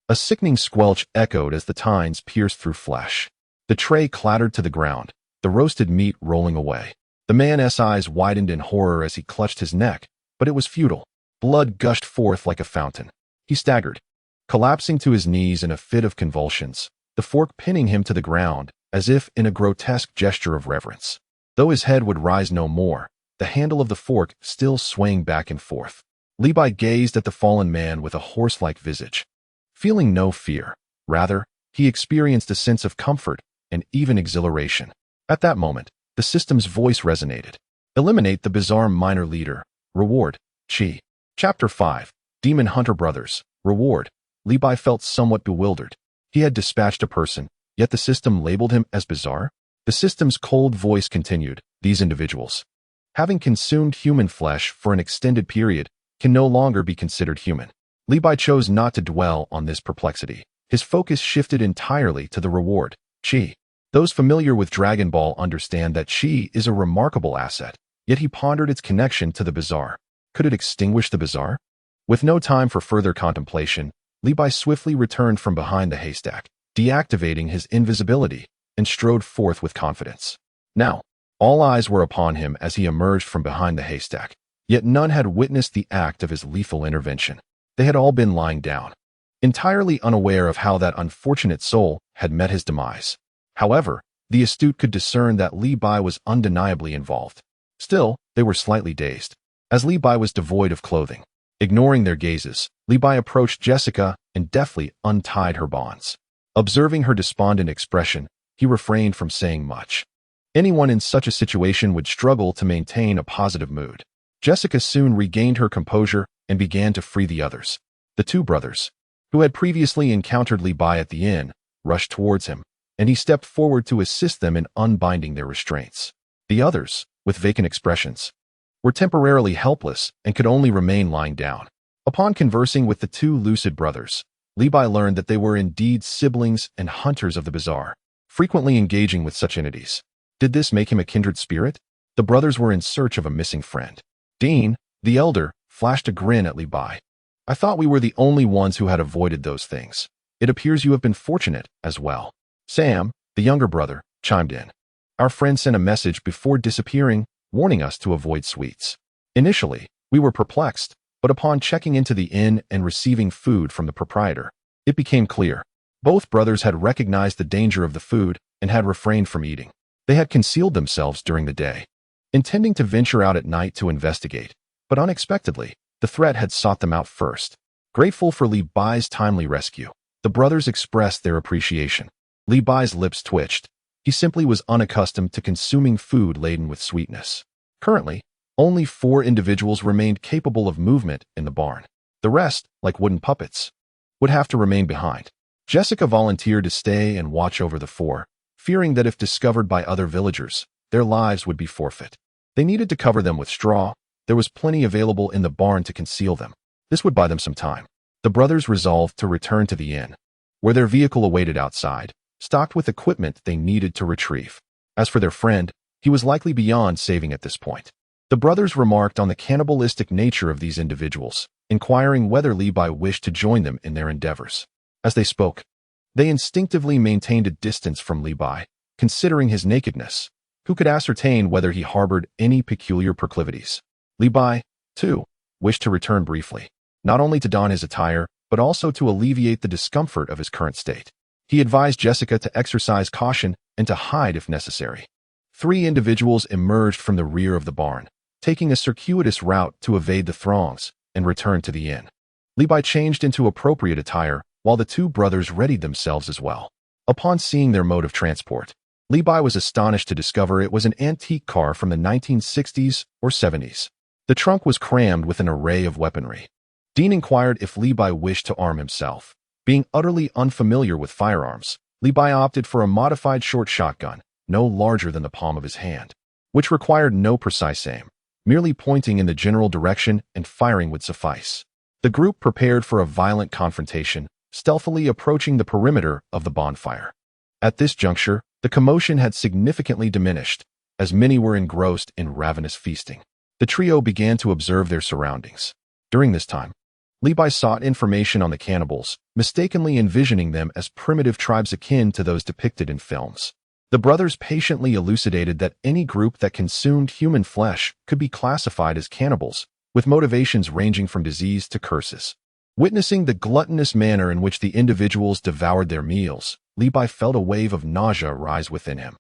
[SPEAKER 1] A sickening squelch echoed as the tines pierced through flesh. The tray clattered to the ground, the roasted meat rolling away. The man's eyes widened in horror as he clutched his neck, but it was futile. Blood gushed forth like a fountain. He staggered, collapsing to his knees in a fit of convulsions, the fork pinning him to the ground, as if in a grotesque gesture of reverence. Though his head would rise no more, the handle of the fork still swaying back and forth. Levi gazed at the fallen man with a horse-like visage. Feeling no fear, rather, he experienced a sense of comfort and even exhilaration. At that moment, the system's voice resonated. Eliminate the bizarre minor leader. Reward. Chi. Chapter 5. Demon Hunter Brothers. Reward. Levi felt somewhat bewildered. He had dispatched a person, yet the system labeled him as bizarre? The system's cold voice continued. These individuals, having consumed human flesh for an extended period, can no longer be considered human. Levi chose not to dwell on this perplexity. His focus shifted entirely to the reward. Chi. Those familiar with Dragon Ball understand that Chi is a remarkable asset, yet he pondered its connection to the bizarre. Could it extinguish the bizarre? With no time for further contemplation, Levi swiftly returned from behind the haystack, deactivating his invisibility, and strode forth with confidence. Now, all eyes were upon him as he emerged from behind the haystack, yet none had witnessed the act of his lethal intervention. They had all been lying down, entirely unaware of how that unfortunate soul had met his demise. However, the astute could discern that Li Bai was undeniably involved. Still, they were slightly dazed, as Li Bai was devoid of clothing. Ignoring their gazes, Li Bai approached Jessica and deftly untied her bonds. Observing her despondent expression, he refrained from saying much. Anyone in such a situation would struggle to maintain a positive mood. Jessica soon regained her composure and began to free the others. The two brothers, who had previously encountered Li Bai at the inn, rushed towards him, and he stepped forward to assist them in unbinding their restraints. The others, with vacant expressions, were temporarily helpless and could only remain lying down. Upon conversing with the two lucid brothers, Li Bai learned that they were indeed siblings and hunters of the bizarre, frequently engaging with such entities. Did this make him a kindred spirit? The brothers were in search of a missing friend. Dean, the elder, flashed a grin at Li Bai. I thought we were the only ones who had avoided those things. It appears you have been fortunate as well. Sam, the younger brother, chimed in. Our friend sent a message before disappearing, warning us to avoid sweets. Initially, we were perplexed, but upon checking into the inn and receiving food from the proprietor, it became clear. Both brothers had recognized the danger of the food and had refrained from eating. They had concealed themselves during the day, intending to venture out at night to investigate, but unexpectedly, the threat had sought them out first. Grateful for Li Bai's timely rescue, the brothers expressed their appreciation. Li Bai's lips twitched. He simply was unaccustomed to consuming food laden with sweetness. Currently, only 4 individuals remained capable of movement in the barn. The rest, like wooden puppets, would have to remain behind. Jessica volunteered to stay and watch over the 4, fearing that if discovered by other villagers, their lives would be forfeit. They needed to cover them with straw. There was plenty available in the barn to conceal them. This would buy them some time. The brothers resolved to return to the inn, where their vehicle awaited outside, stocked with equipment they needed to retrieve. As for their friend, he was likely beyond saving at this point. The brothers remarked on the cannibalistic nature of these individuals, inquiring whether Li Bai wished to join them in their endeavors. As they spoke, they instinctively maintained a distance from Li Bai, considering his nakedness. Who could ascertain whether he harbored any peculiar proclivities? Li Bai, too, wished to return briefly, not only to don his attire, but also to alleviate the discomfort of his current state. He advised Jessica to exercise caution and to hide if necessary. 3 individuals emerged from the rear of the barn, taking a circuitous route to evade the throngs and return to the inn. Li Bai changed into appropriate attire, while the 2 brothers readied themselves as well. Upon seeing their mode of transport, Li Bai was astonished to discover it was an antique car from the 1960s or 70s. The trunk was crammed with an array of weaponry. Dean inquired if Li Bai wished to arm himself. Being utterly unfamiliar with firearms, Li Bai opted for a modified short shotgun, no larger than the palm of his hand, which required no precise aim. Merely pointing in the general direction and firing would suffice. The group prepared for a violent confrontation, stealthily approaching the perimeter of the bonfire. At this juncture, the commotion had significantly diminished, as many were engrossed in ravenous feasting. The trio began to observe their surroundings. During this time, Li Bai sought information on the cannibals, mistakenly envisioning them as primitive tribes akin to those depicted in films. The brothers patiently elucidated that any group that consumed human flesh could be classified as cannibals, with motivations ranging from disease to curses. Witnessing the gluttonous manner in which the individuals devoured their meals, Li Bai felt a wave of nausea rise within him.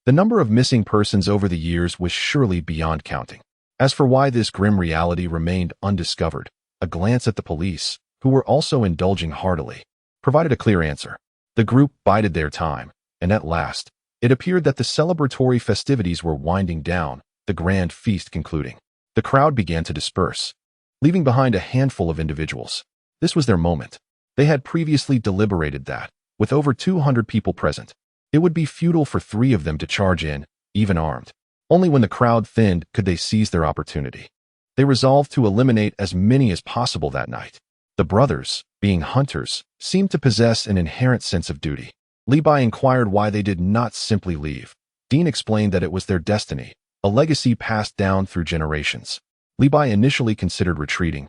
[SPEAKER 1] The number of missing persons over the years was surely beyond counting. As for why this grim reality remained undiscovered, a glance at the police, who were also indulging heartily, provided a clear answer. The group bided their time, and at last, it appeared that the celebratory festivities were winding down, the grand feast concluding. The crowd began to disperse, leaving behind a handful of individuals. This was their moment. They had previously deliberated that, with over 200 people present, it would be futile for 3 of them to charge in, even armed. Only when the crowd thinned could they seize their opportunity. They resolved to eliminate as many as possible that night. The brothers, being hunters, seemed to possess an inherent sense of duty. Li Bai inquired why they did not simply leave. Dean explained that it was their destiny, a legacy passed down through generations. Li Bai initially considered retreating,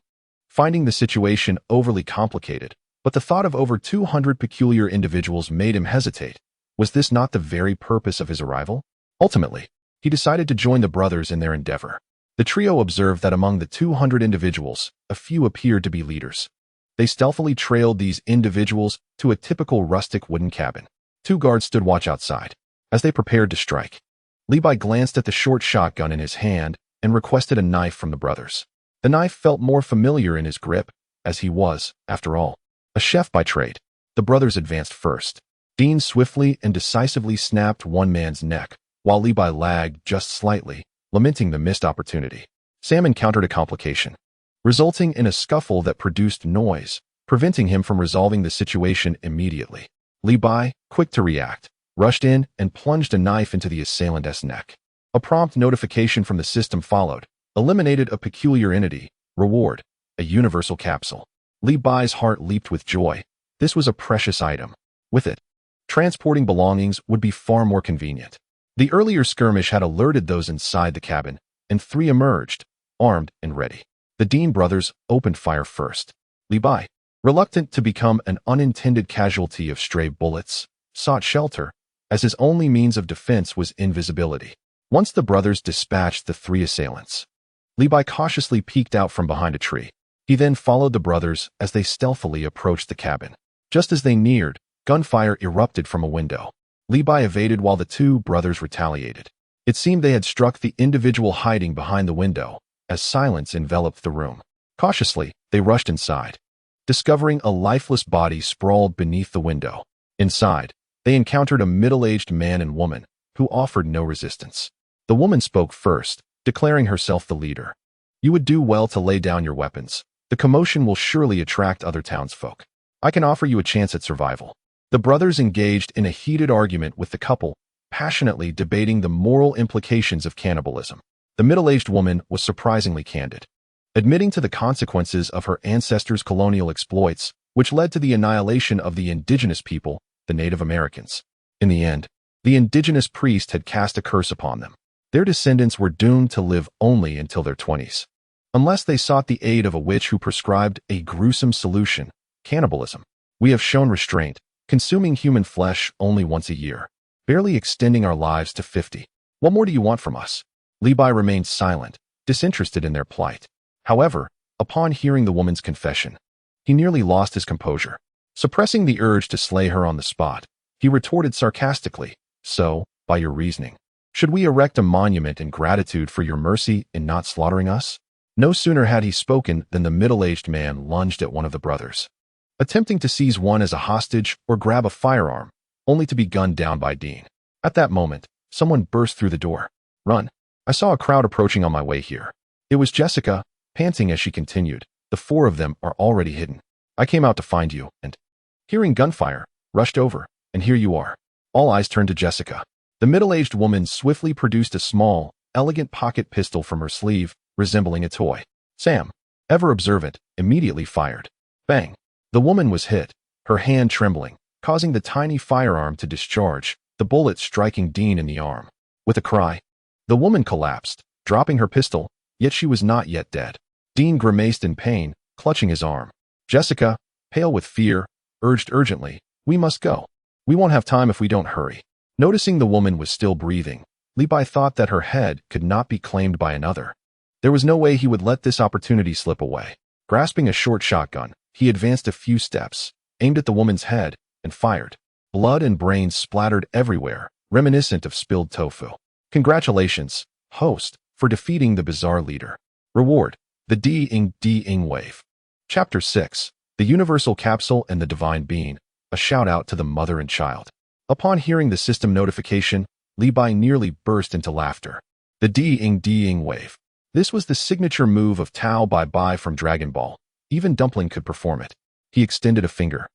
[SPEAKER 1] finding the situation overly complicated, but the thought of over 200 peculiar individuals made him hesitate. Was this not the very purpose of his arrival? Ultimately, he decided to join the brothers in their endeavor. The trio observed that among the 200 individuals, a few appeared to be leaders. They stealthily trailed these individuals to a typical rustic wooden cabin. 2 guards stood watch outside. As they prepared to strike, Levi glanced at the short shotgun in his hand and requested a knife from the brothers. The knife felt more familiar in his grip, as he was, after all, a chef by trade. The brothers advanced first. Dean swiftly and decisively snapped one man's neck, while Levi lagged just slightly, lamenting the missed opportunity. Sam encountered a complication, resulting in a scuffle that produced noise, preventing him from resolving the situation immediately. Levi, quick to react, rushed in and plunged a knife into the assailant's neck. A prompt notification from the system followed, eliminated a peculiar entity, reward, a universal capsule. Levi's heart leaped with joy. This was a precious item. With it, transporting belongings would be far more convenient. The earlier skirmish had alerted those inside the cabin, and 3 emerged, armed and ready. The Dean brothers opened fire first. Levi, reluctant to become an unintended casualty of stray bullets, sought shelter, as his only means of defense was invisibility. Once the brothers dispatched the 3 assailants, Levi cautiously peeked out from behind a tree. He then followed the brothers as they stealthily approached the cabin. Just as they neared, gunfire erupted from a window. Levi evaded while the 2 brothers retaliated. It seemed they had struck the individual hiding behind the window, as silence enveloped the room. Cautiously, they rushed inside, discovering a lifeless body sprawled beneath the window. Inside, they encountered a middle-aged man and woman, who offered no resistance. The woman spoke first, declaring herself the leader. "You would do well to lay down your weapons. The commotion will surely attract other townsfolk. I can offer you a chance at survival." The brothers engaged in a heated argument with the couple, passionately debating the moral implications of cannibalism. The middle-aged woman was surprisingly candid, admitting to the consequences of her ancestors' colonial exploits, which led to the annihilation of the indigenous people, the Native Americans. In the end, the indigenous priest had cast a curse upon them. Their descendants were doomed to live only until their 20s, unless they sought the aid of a witch who prescribed a gruesome solution, cannibalism. We have shown restraint, consuming human flesh only once a year, barely extending our lives to 50. What more do you want from us? Levi remained silent, disinterested in their plight. However, upon hearing the woman's confession, he nearly lost his composure. Suppressing the urge to slay her on the spot, he retorted sarcastically, "So, by your reasoning, should we erect a monument in gratitude for your mercy in not slaughtering us?" No sooner had he spoken than the middle-aged man lunged at one of the brothers, attempting to seize one as a hostage or grab a firearm, only to be gunned down by Dean. At that moment, someone burst through the door. "Run. I saw a crowd approaching on my way here." It was Jessica, panting as she continued. "The 4 of them are already hidden. I came out to find you, and," hearing gunfire, rushed over, "and here you are." All eyes turned to Jessica. The middle-aged woman swiftly produced a small, elegant pocket pistol from her sleeve, resembling a toy. Sam, ever observant, immediately fired. Bang! The woman was hit, her hand trembling, causing the tiny firearm to discharge, the bullet striking Dean in the arm. With a cry, the woman collapsed, dropping her pistol, yet she was not yet dead. Dean grimaced in pain, clutching his arm. Jessica, pale with fear, urged urgently, "We must go. We won't have time if we don't hurry." Noticing the woman was still breathing, Levi thought that her head could not be claimed by another. There was no way he would let this opportunity slip away. Grasping a short shotgun, he advanced a few steps, aimed at the woman's head, and fired. Blood and brains splattered everywhere, reminiscent of spilled tofu. Congratulations, host, for defeating the bizarre leader. Reward, the D-Ing wave. Chapter 6, The Universal Capsule and the Divine Being, a shout-out to the mother and child. Upon hearing the system notification, Levi nearly burst into laughter. The D-Ing wave. This was the signature move of Tao Bai Bai from Dragon Ball. Even Dumpling could perform it. He extended a finger,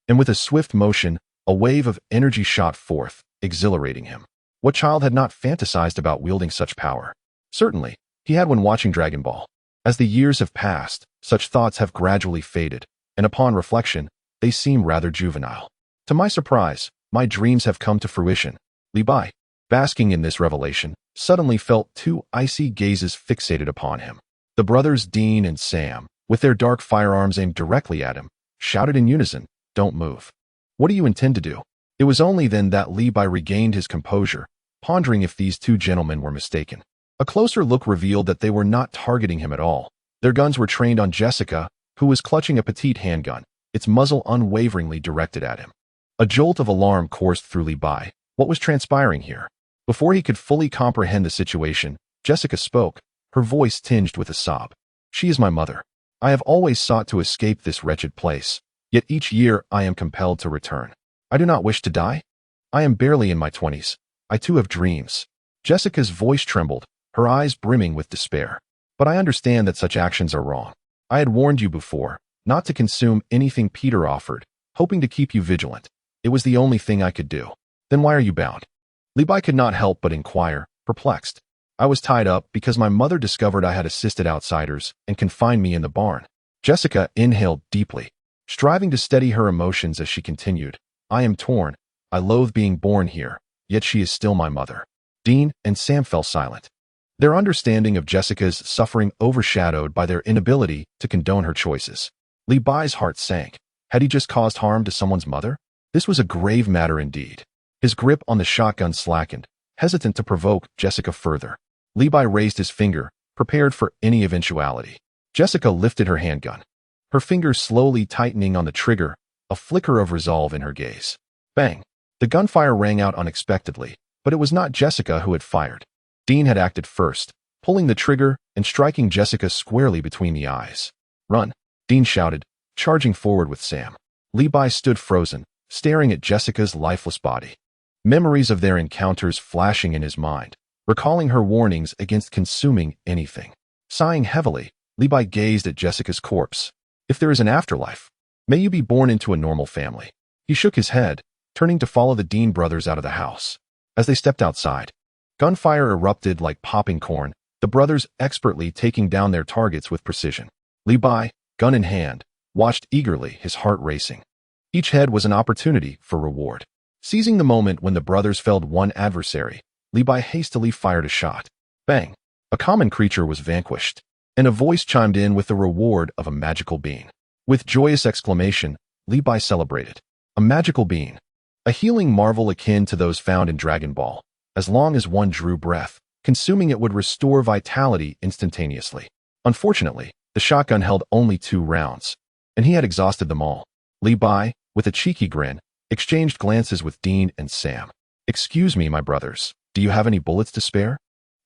[SPEAKER 1] and with a swift motion, a wave of energy shot forth, exhilarating him. What child had not fantasized about wielding such power? Certainly, he had when watching Dragon Ball. As the years have passed, such thoughts have gradually faded, and upon reflection, they seem rather juvenile. To my surprise, my dreams have come to fruition. Levi, basking in this revelation, suddenly felt 2 icy gazes fixated upon him. The brothers Dean and Sam, with their dark firearms aimed directly at him, shouted in unison, "Don't move. What do you intend to do?" It was only then that Levi regained his composure, pondering if these 2 gentlemen were mistaken. A closer look revealed that they were not targeting him at all. Their guns were trained on Jessica, who was clutching a petite handgun, its muzzle unwaveringly directed at him. A jolt of alarm coursed through Li Bai. What was transpiring here? Before he could fully comprehend the situation, Jessica spoke, her voice tinged with a sob. She is my mother. I have always sought to escape this wretched place, yet each year I am compelled to return. I do not wish to die. I am barely in my 20s. I too have dreams. Jessica's voice trembled, her eyes brimming with despair. But I understand that such actions are wrong. I had warned you before, not to consume anything Peter offered, hoping to keep you vigilant. It was the only thing I could do. Then why are you bound? Li Bai could not help but inquire, perplexed. I was tied up because my mother discovered I had assisted outsiders and confined me in the barn. Jessica inhaled deeply, striving to steady her emotions as she continued. I am torn. I loathe being born here, yet she is still my mother. Dean and Sam fell silent. Their understanding of Jessica's suffering overshadowed by their inability to condone her choices. Li Bai's heart sank. Had he just caused harm to someone's mother? This was a grave matter indeed. His grip on the shotgun slackened, hesitant to provoke Jessica further. Li Bai raised his finger, prepared for any eventuality. Jessica lifted her handgun, her fingers slowly tightening on the trigger, a flicker of resolve in her gaze. Bang! The gunfire rang out unexpectedly, but it was not Jessica who had fired. Dean had acted first, pulling the trigger and striking Jessica squarely between the eyes. Run! Dean shouted, charging forward with Sam. Li Bai stood frozen, staring at Jessica's lifeless body. Memories of their encounters flashing in his mind, recalling her warnings against consuming anything. Sighing heavily, Li Bai gazed at Jessica's corpse. If there is an afterlife, may you be born into a normal family. He shook his head, turning to follow the Dean brothers out of the house. As they stepped outside, gunfire erupted like popping corn, the brothers expertly taking down their targets with precision. Li Bai, gun in hand, watched eagerly, his heart racing. Each head was an opportunity for reward. Seizing the moment when the brothers felled one adversary, Li Bai hastily fired a shot. Bang! A common creature was vanquished, and a voice chimed in with the reward of a magical being. With joyous exclamation, Li Bai celebrated. A magical being. A healing marvel akin to those found in Dragon Ball. As long as one drew breath, consuming it would restore vitality instantaneously. Unfortunately, the shotgun held only 2 rounds, and he had exhausted them all. Li Bai, with a cheeky grin, exchanged glances with Dean and Sam. Excuse me, my brothers, do you have any bullets to spare?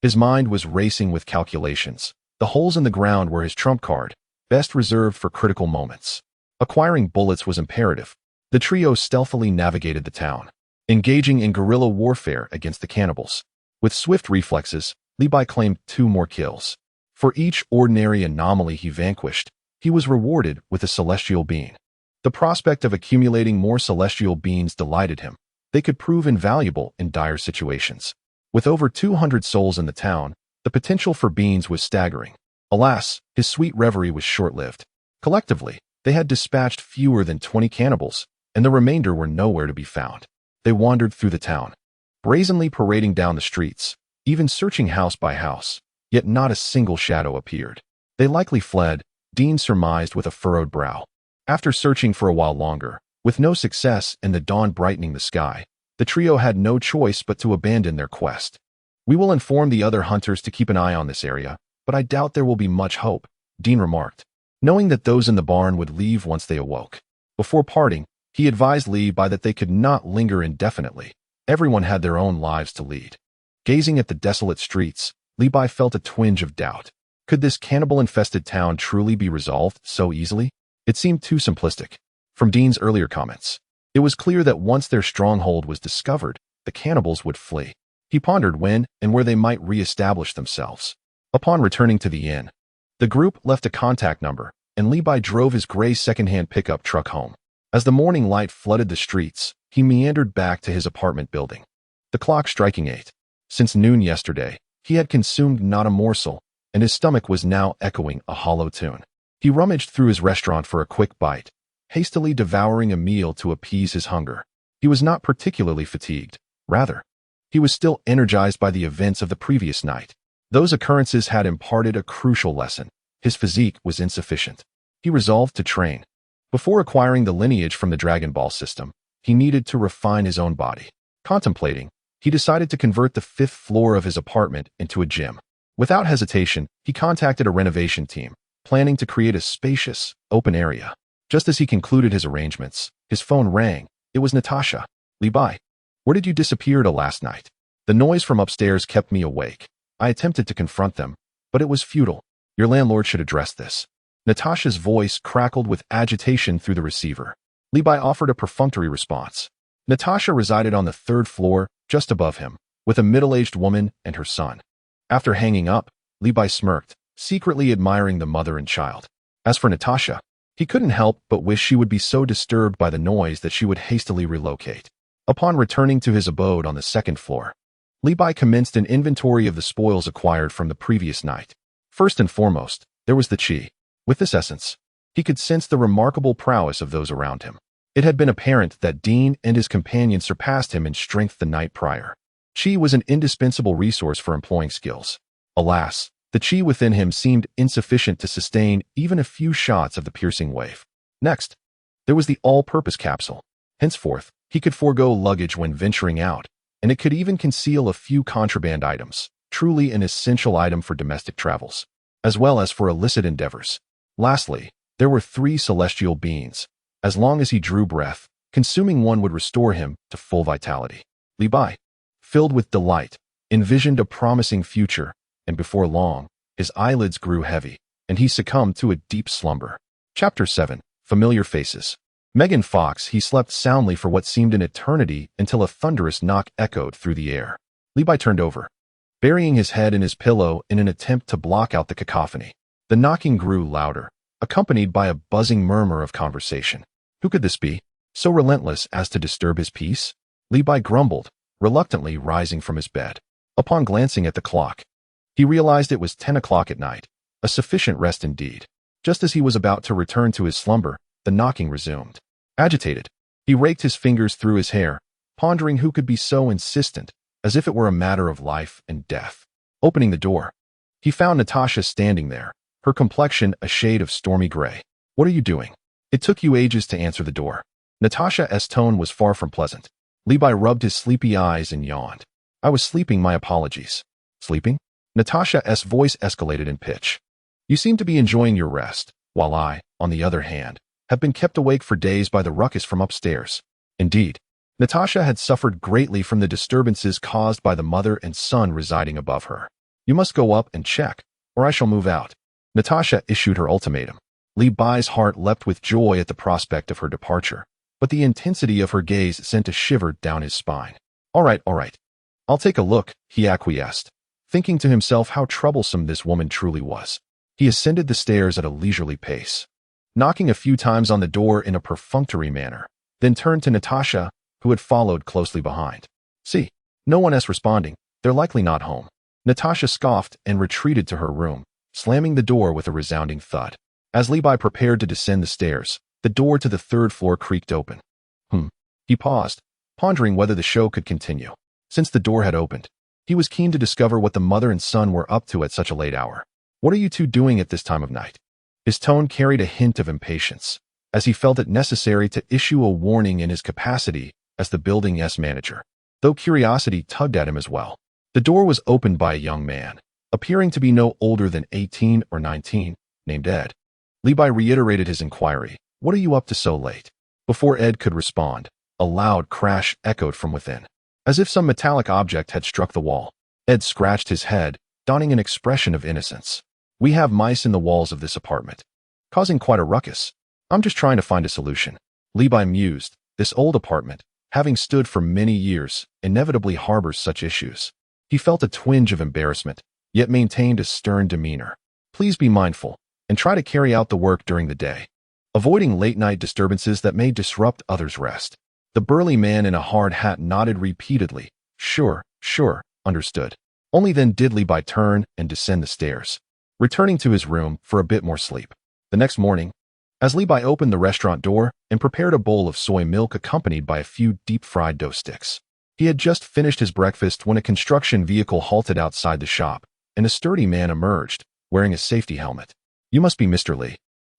[SPEAKER 1] His mind was racing with calculations. The holes in the ground were his trump card, best reserved for critical moments. Acquiring bullets was imperative. The trio stealthily navigated the town, engaging in guerrilla warfare against the cannibals. With swift reflexes, Li Bai claimed 2 more kills. For each ordinary anomaly he vanquished, he was rewarded with a celestial being. The prospect of accumulating more celestial beings delighted him. They could prove invaluable in dire situations. With over 200 souls in the town, the potential for beings was staggering. Alas, his sweet reverie was short-lived. Collectively, they had dispatched fewer than 20 cannibals, and the remainder were nowhere to be found. They wandered through the town, brazenly parading down the streets, even searching house by house, yet not a single shadow appeared. They likely fled, Dean surmised with a furrowed brow. After searching for a while longer, with no success and the dawn brightening the sky, the trio had no choice but to abandon their quest. We will inform the other hunters to keep an eye on this area, but I doubt there will be much hope, Dean remarked, knowing that those in the barn would leave once they awoke. Before parting, he advised Li Bai that they could not linger indefinitely. Everyone had their own lives to lead. Gazing at the desolate streets, Li Bai felt a twinge of doubt. Could this cannibal-infested town truly be resolved so easily? It seemed too simplistic. From Dean's earlier comments, it was clear that once their stronghold was discovered, the cannibals would flee. He pondered when and where they might re-establish themselves. Upon returning to the inn, the group left a contact number, and Li Bai drove his gray second-hand pickup truck home. As the morning light flooded the streets, he meandered back to his apartment building. The clock striking 8. Since noon yesterday, he had consumed not a morsel, and his stomach was now echoing a hollow tune. He rummaged through his restaurant for a quick bite, hastily devouring a meal to appease his hunger. He was not particularly fatigued. Rather, he was still energized by the events of the previous night. Those occurrences had imparted a crucial lesson. His physique was insufficient. He resolved to train. Before acquiring the lineage from the Dragon Ball system, he needed to refine his own body. Contemplating, he decided to convert the 5th floor of his apartment into a gym. Without hesitation, he contacted a renovation team, planning to create a spacious, open area. Just as he concluded his arrangements, his phone rang. It was Natasha. "Li-Bai, where did you disappear to last night?" The noise from upstairs kept me awake. I attempted to confront them, but it was futile. "Your landlord should address this." Natasha's voice crackled with agitation through the receiver. Li-Bai offered a perfunctory response. Natasha resided on the 3rd floor, just above him, with a middle-aged woman and her son. After hanging up, Li-Bai smirked, secretly admiring the mother and child. As for Natasha, he couldn't help but wish she would be so disturbed by the noise that she would hastily relocate. Upon returning to his abode on the 2nd floor, Li-Bai commenced an inventory of the spoils acquired from the previous night. First and foremost, there was the chi. With this essence, he could sense the remarkable prowess of those around him. It had been apparent that Dean and his companion surpassed him in strength the night prior. Chi was an indispensable resource for employing skills. Alas, the chi within him seemed insufficient to sustain even a few shots of the piercing wave. Next, there was the all-purpose capsule. Henceforth, he could forego luggage when venturing out, and it could even conceal a few contraband items, truly an essential item for domestic travels, as well as for illicit endeavors. Lastly, there were 3 celestial beings. As long as he drew breath, consuming one would restore him to full vitality. Li-Bai, filled with delight, envisioned a promising future, and before long, his eyelids grew heavy, and he succumbed to a deep slumber. Chapter 7. Familiar Faces. Megan Fox, he slept soundly for what seemed an eternity until a thunderous knock echoed through the air. Li-Bai turned over, burying his head in his pillow in an attempt to block out the cacophony. The knocking grew louder, accompanied by a buzzing murmur of conversation. Who could this be, so relentless as to disturb his peace? Li-Bai grumbled, reluctantly rising from his bed. Upon glancing at the clock, he realized it was 10 o'clock at night, a sufficient rest indeed. Just as he was about to return to his slumber, the knocking resumed. Agitated, he raked his fingers through his hair, pondering who could be so insistent, as if it were a matter of life and death. Opening the door, he found Natasha standing there, her complexion a shade of stormy gray. "What are you doing? It took you ages to answer the door." Natasha's tone was far from pleasant. Li-Bai rubbed his sleepy eyes and yawned. "I was sleeping, my apologies." "Sleeping?" Natasha's voice escalated in pitch. "You seem to be enjoying your rest, while I, on the other hand, have been kept awake for days by the ruckus from upstairs." Indeed, Natasha had suffered greatly from the disturbances caused by the mother and son residing above her. "You must go up and check, or I shall move out." Natasha issued her ultimatum. Li-Bai's heart leapt with joy at the prospect of her departure, but the intensity of her gaze sent a shiver down his spine. All right. I'll take a look," he acquiesced, thinking to himself how troublesome this woman truly was. He ascended the stairs at a leisurely pace, knocking a few times on the door in a perfunctory manner, then turned to Natasha, who had followed closely behind. "See, no one else responding. They're likely not home." Natasha scoffed and retreated to her room, slamming the door with a resounding thud. As Li-Bai prepared to descend the stairs, the door to the 3rd floor creaked open. He paused, pondering whether the show could continue. Since the door had opened, he was keen to discover what the mother and son were up to at such a late hour. "What are you two doing at this time of night?" His tone carried a hint of impatience, as he felt it necessary to issue a warning in his capacity as the building's manager, though curiosity tugged at him as well. The door was opened by a young man, appearing to be no older than 18 or 19, named Ed. Li-Bai reiterated his inquiry. "What are you up to so late?" Before Ed could respond, a loud crash echoed from within, as if some metallic object had struck the wall. Ed scratched his head, donning an expression of innocence. "We have mice in the walls of this apartment, causing quite a ruckus. I'm just trying to find a solution." Li-Bai mused. This old apartment, having stood for many years, inevitably harbors such issues. He felt a twinge of embarrassment, yet maintained a stern demeanor. "Please be mindful, and try to carry out the work during the day, avoiding late-night disturbances that may disrupt others' rest." The burly man in a hard hat nodded repeatedly. Sure, understood." Only then did Li-Bai turn and descend the stairs, returning to his room for a bit more sleep. The next morning, as Li-Bai opened the restaurant door and prepared a bowl of soy milk accompanied by a few deep-fried dough sticks, he had just finished his breakfast when a construction vehicle halted outside the shop, and a sturdy man emerged, wearing a safety helmet. "You must be Mr. Li."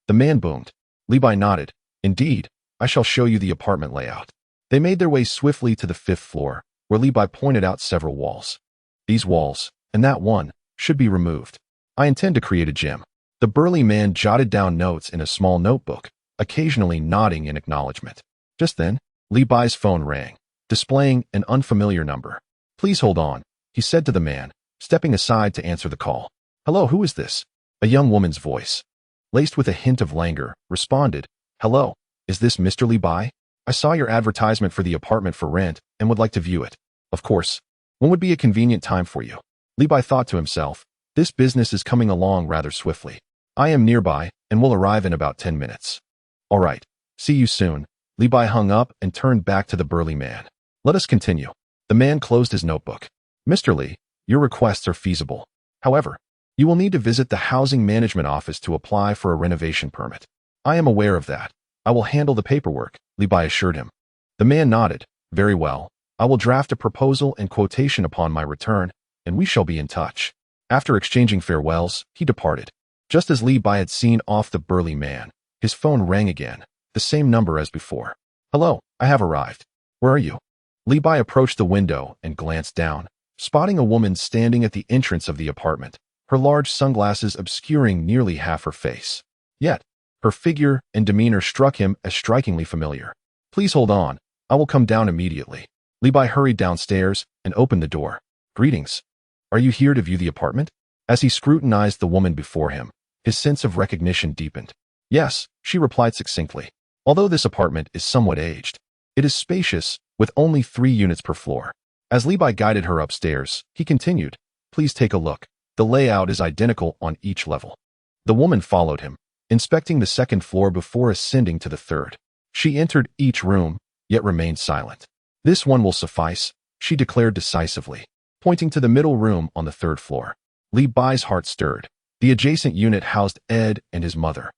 [SPEAKER 1] The man boomed. Li-Bai nodded. "Indeed, I shall show you the apartment layout." They made their way swiftly to the 5th floor, where Li-Bai pointed out several walls. "These walls, and that one, should be removed. I intend to create a gym." The The burly man jotted down notes in a small notebook, occasionally nodding in acknowledgement. Just then, Li Bai's phone rang, displaying an unfamiliar number. "Please hold on," he said to the man, stepping aside to answer the call. "Hello, who is this?" A young woman's voice, laced with a hint of languor, responded. "Hello, is this Mr. Li Bai? I saw your advertisement for the apartment for rent and would like to view it. Of course. When would be a convenient time for you?" Li Bai thought to himself, "This business is coming along rather swiftly. I am nearby and will arrive in about 10 minutes. All right, see you soon." Li Bai hung up and turned back to the burly man. "Let us continue." The man closed his notebook. "Mr. Li, your requests are feasible. However, you will need to visit the housing management office to apply for a renovation permit." "I am aware of that. I will handle the paperwork," Li Bai assured him. The man nodded. "Very well. I will draft a proposal and quotation upon my return, and we shall be in touch." After exchanging farewells, he departed. Just as Li Bai had seen off the burly man, his phone rang again, the same number as before. "Hello, I have arrived. Where are you?" Li Bai approached the window and glanced down, spotting a woman standing at the entrance of the apartment, her large sunglasses obscuring nearly half her face. Yet, her figure and demeanor struck him as strikingly familiar. "Please hold on. I will come down immediately." Li Bai hurried downstairs and opened the door. "Greetings. Are you here to view the apartment?" As he scrutinized the woman before him, his sense of recognition deepened. "Yes," she replied succinctly. "Although this apartment is somewhat aged, it is spacious, with only 3 units per floor." As Li Bai guided her upstairs, he continued, "Please take a look. The layout is identical on each level." The woman followed him, inspecting the 2nd floor before ascending to the 3rd. She entered each room, yet remained silent. "This one will suffice," she declared decisively, pointing to the middle room on the 3rd floor. Li Bai's heart stirred. The adjacent unit housed Ed and his mother.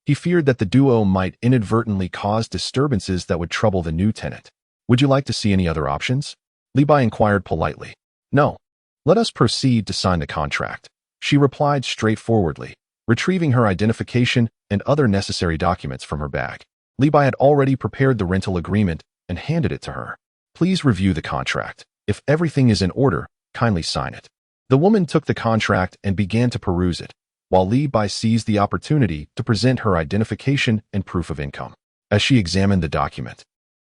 [SPEAKER 1] He feared that the duo might inadvertently cause disturbances that would trouble the new tenant. "Would you like to see any other options?" Li Bai inquired politely. "No. Let us proceed to sign the contract," she replied straightforwardly, retrieving her identification and other necessary documents from her bag. Li Bai had already prepared the rental agreement and handed it to her. "Please review the contract. If everything is in order, kindly sign it." The woman took the contract and began to peruse it, while Li Bai seized the opportunity to present her identification and proof of income. As she examined the document,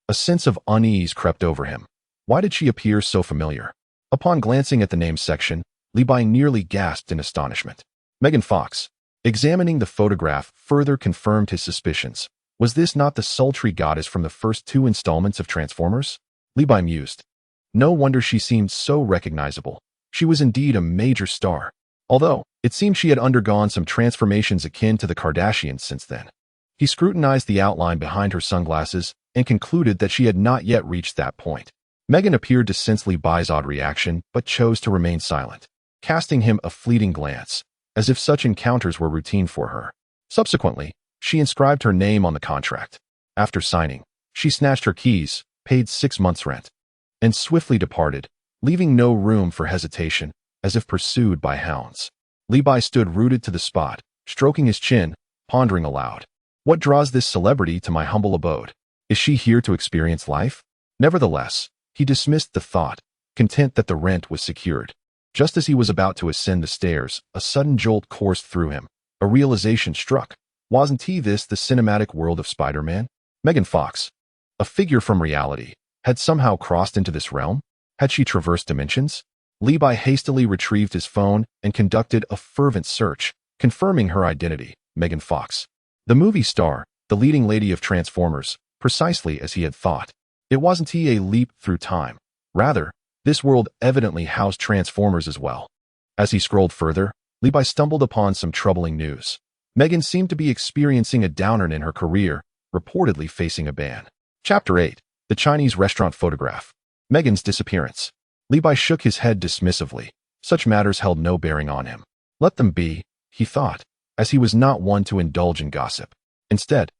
[SPEAKER 1] a sense of unease crept over him. Why did she appear so familiar? Upon glancing at the name section, Li Bai nearly gasped in astonishment. Megan Fox. Examining the photograph further confirmed his suspicions. Was this not the sultry goddess from the first 2 installments of Transformers? Li Bai mused. No wonder she seemed so recognizable. She was indeed a major star, although it seemed she had undergone some transformations akin to the Kardashians since then. He scrutinized the outline behind her sunglasses and concluded that she had not yet reached that point. Megan appeared to sense Li Bai's odd reaction, but chose to remain silent, casting him a fleeting glance, as if such encounters were routine for her. Subsequently, she inscribed her name on the contract. After signing, she snatched her keys, paid 6 months' rent, and swiftly departed, leaving no room for hesitation, as if pursued by hounds. Li Bai stood rooted to the spot, stroking his chin, pondering aloud. What draws this celebrity to my humble abode? Is she here to experience life? Nevertheless, he dismissed the thought, content that the rent was secured. Just as he was about to ascend the stairs, a sudden jolt coursed through him. A realization struck. Wasn't this the cinematic world of Spider-Man? Megan Fox, a figure from reality, had somehow crossed into this realm? Had she traversed dimensions? Li Bai hastily retrieved his phone and conducted a fervent search, confirming her identity, Megan Fox. The movie star, the leading lady of Transformers, precisely as he had thought. It wasn't a leap through time. Rather, this world evidently housed Transformers as well. As he scrolled further, Li Bai stumbled upon some troubling news. Megan seemed to be experiencing a downer in her career, reportedly facing a ban. Chapter 8. The Chinese Restaurant Photograph. Megan's disappearance. Li Bai shook his head dismissively. Such matters held no bearing on him. Let them be, he thought, as he was not one to indulge in gossip. Instead,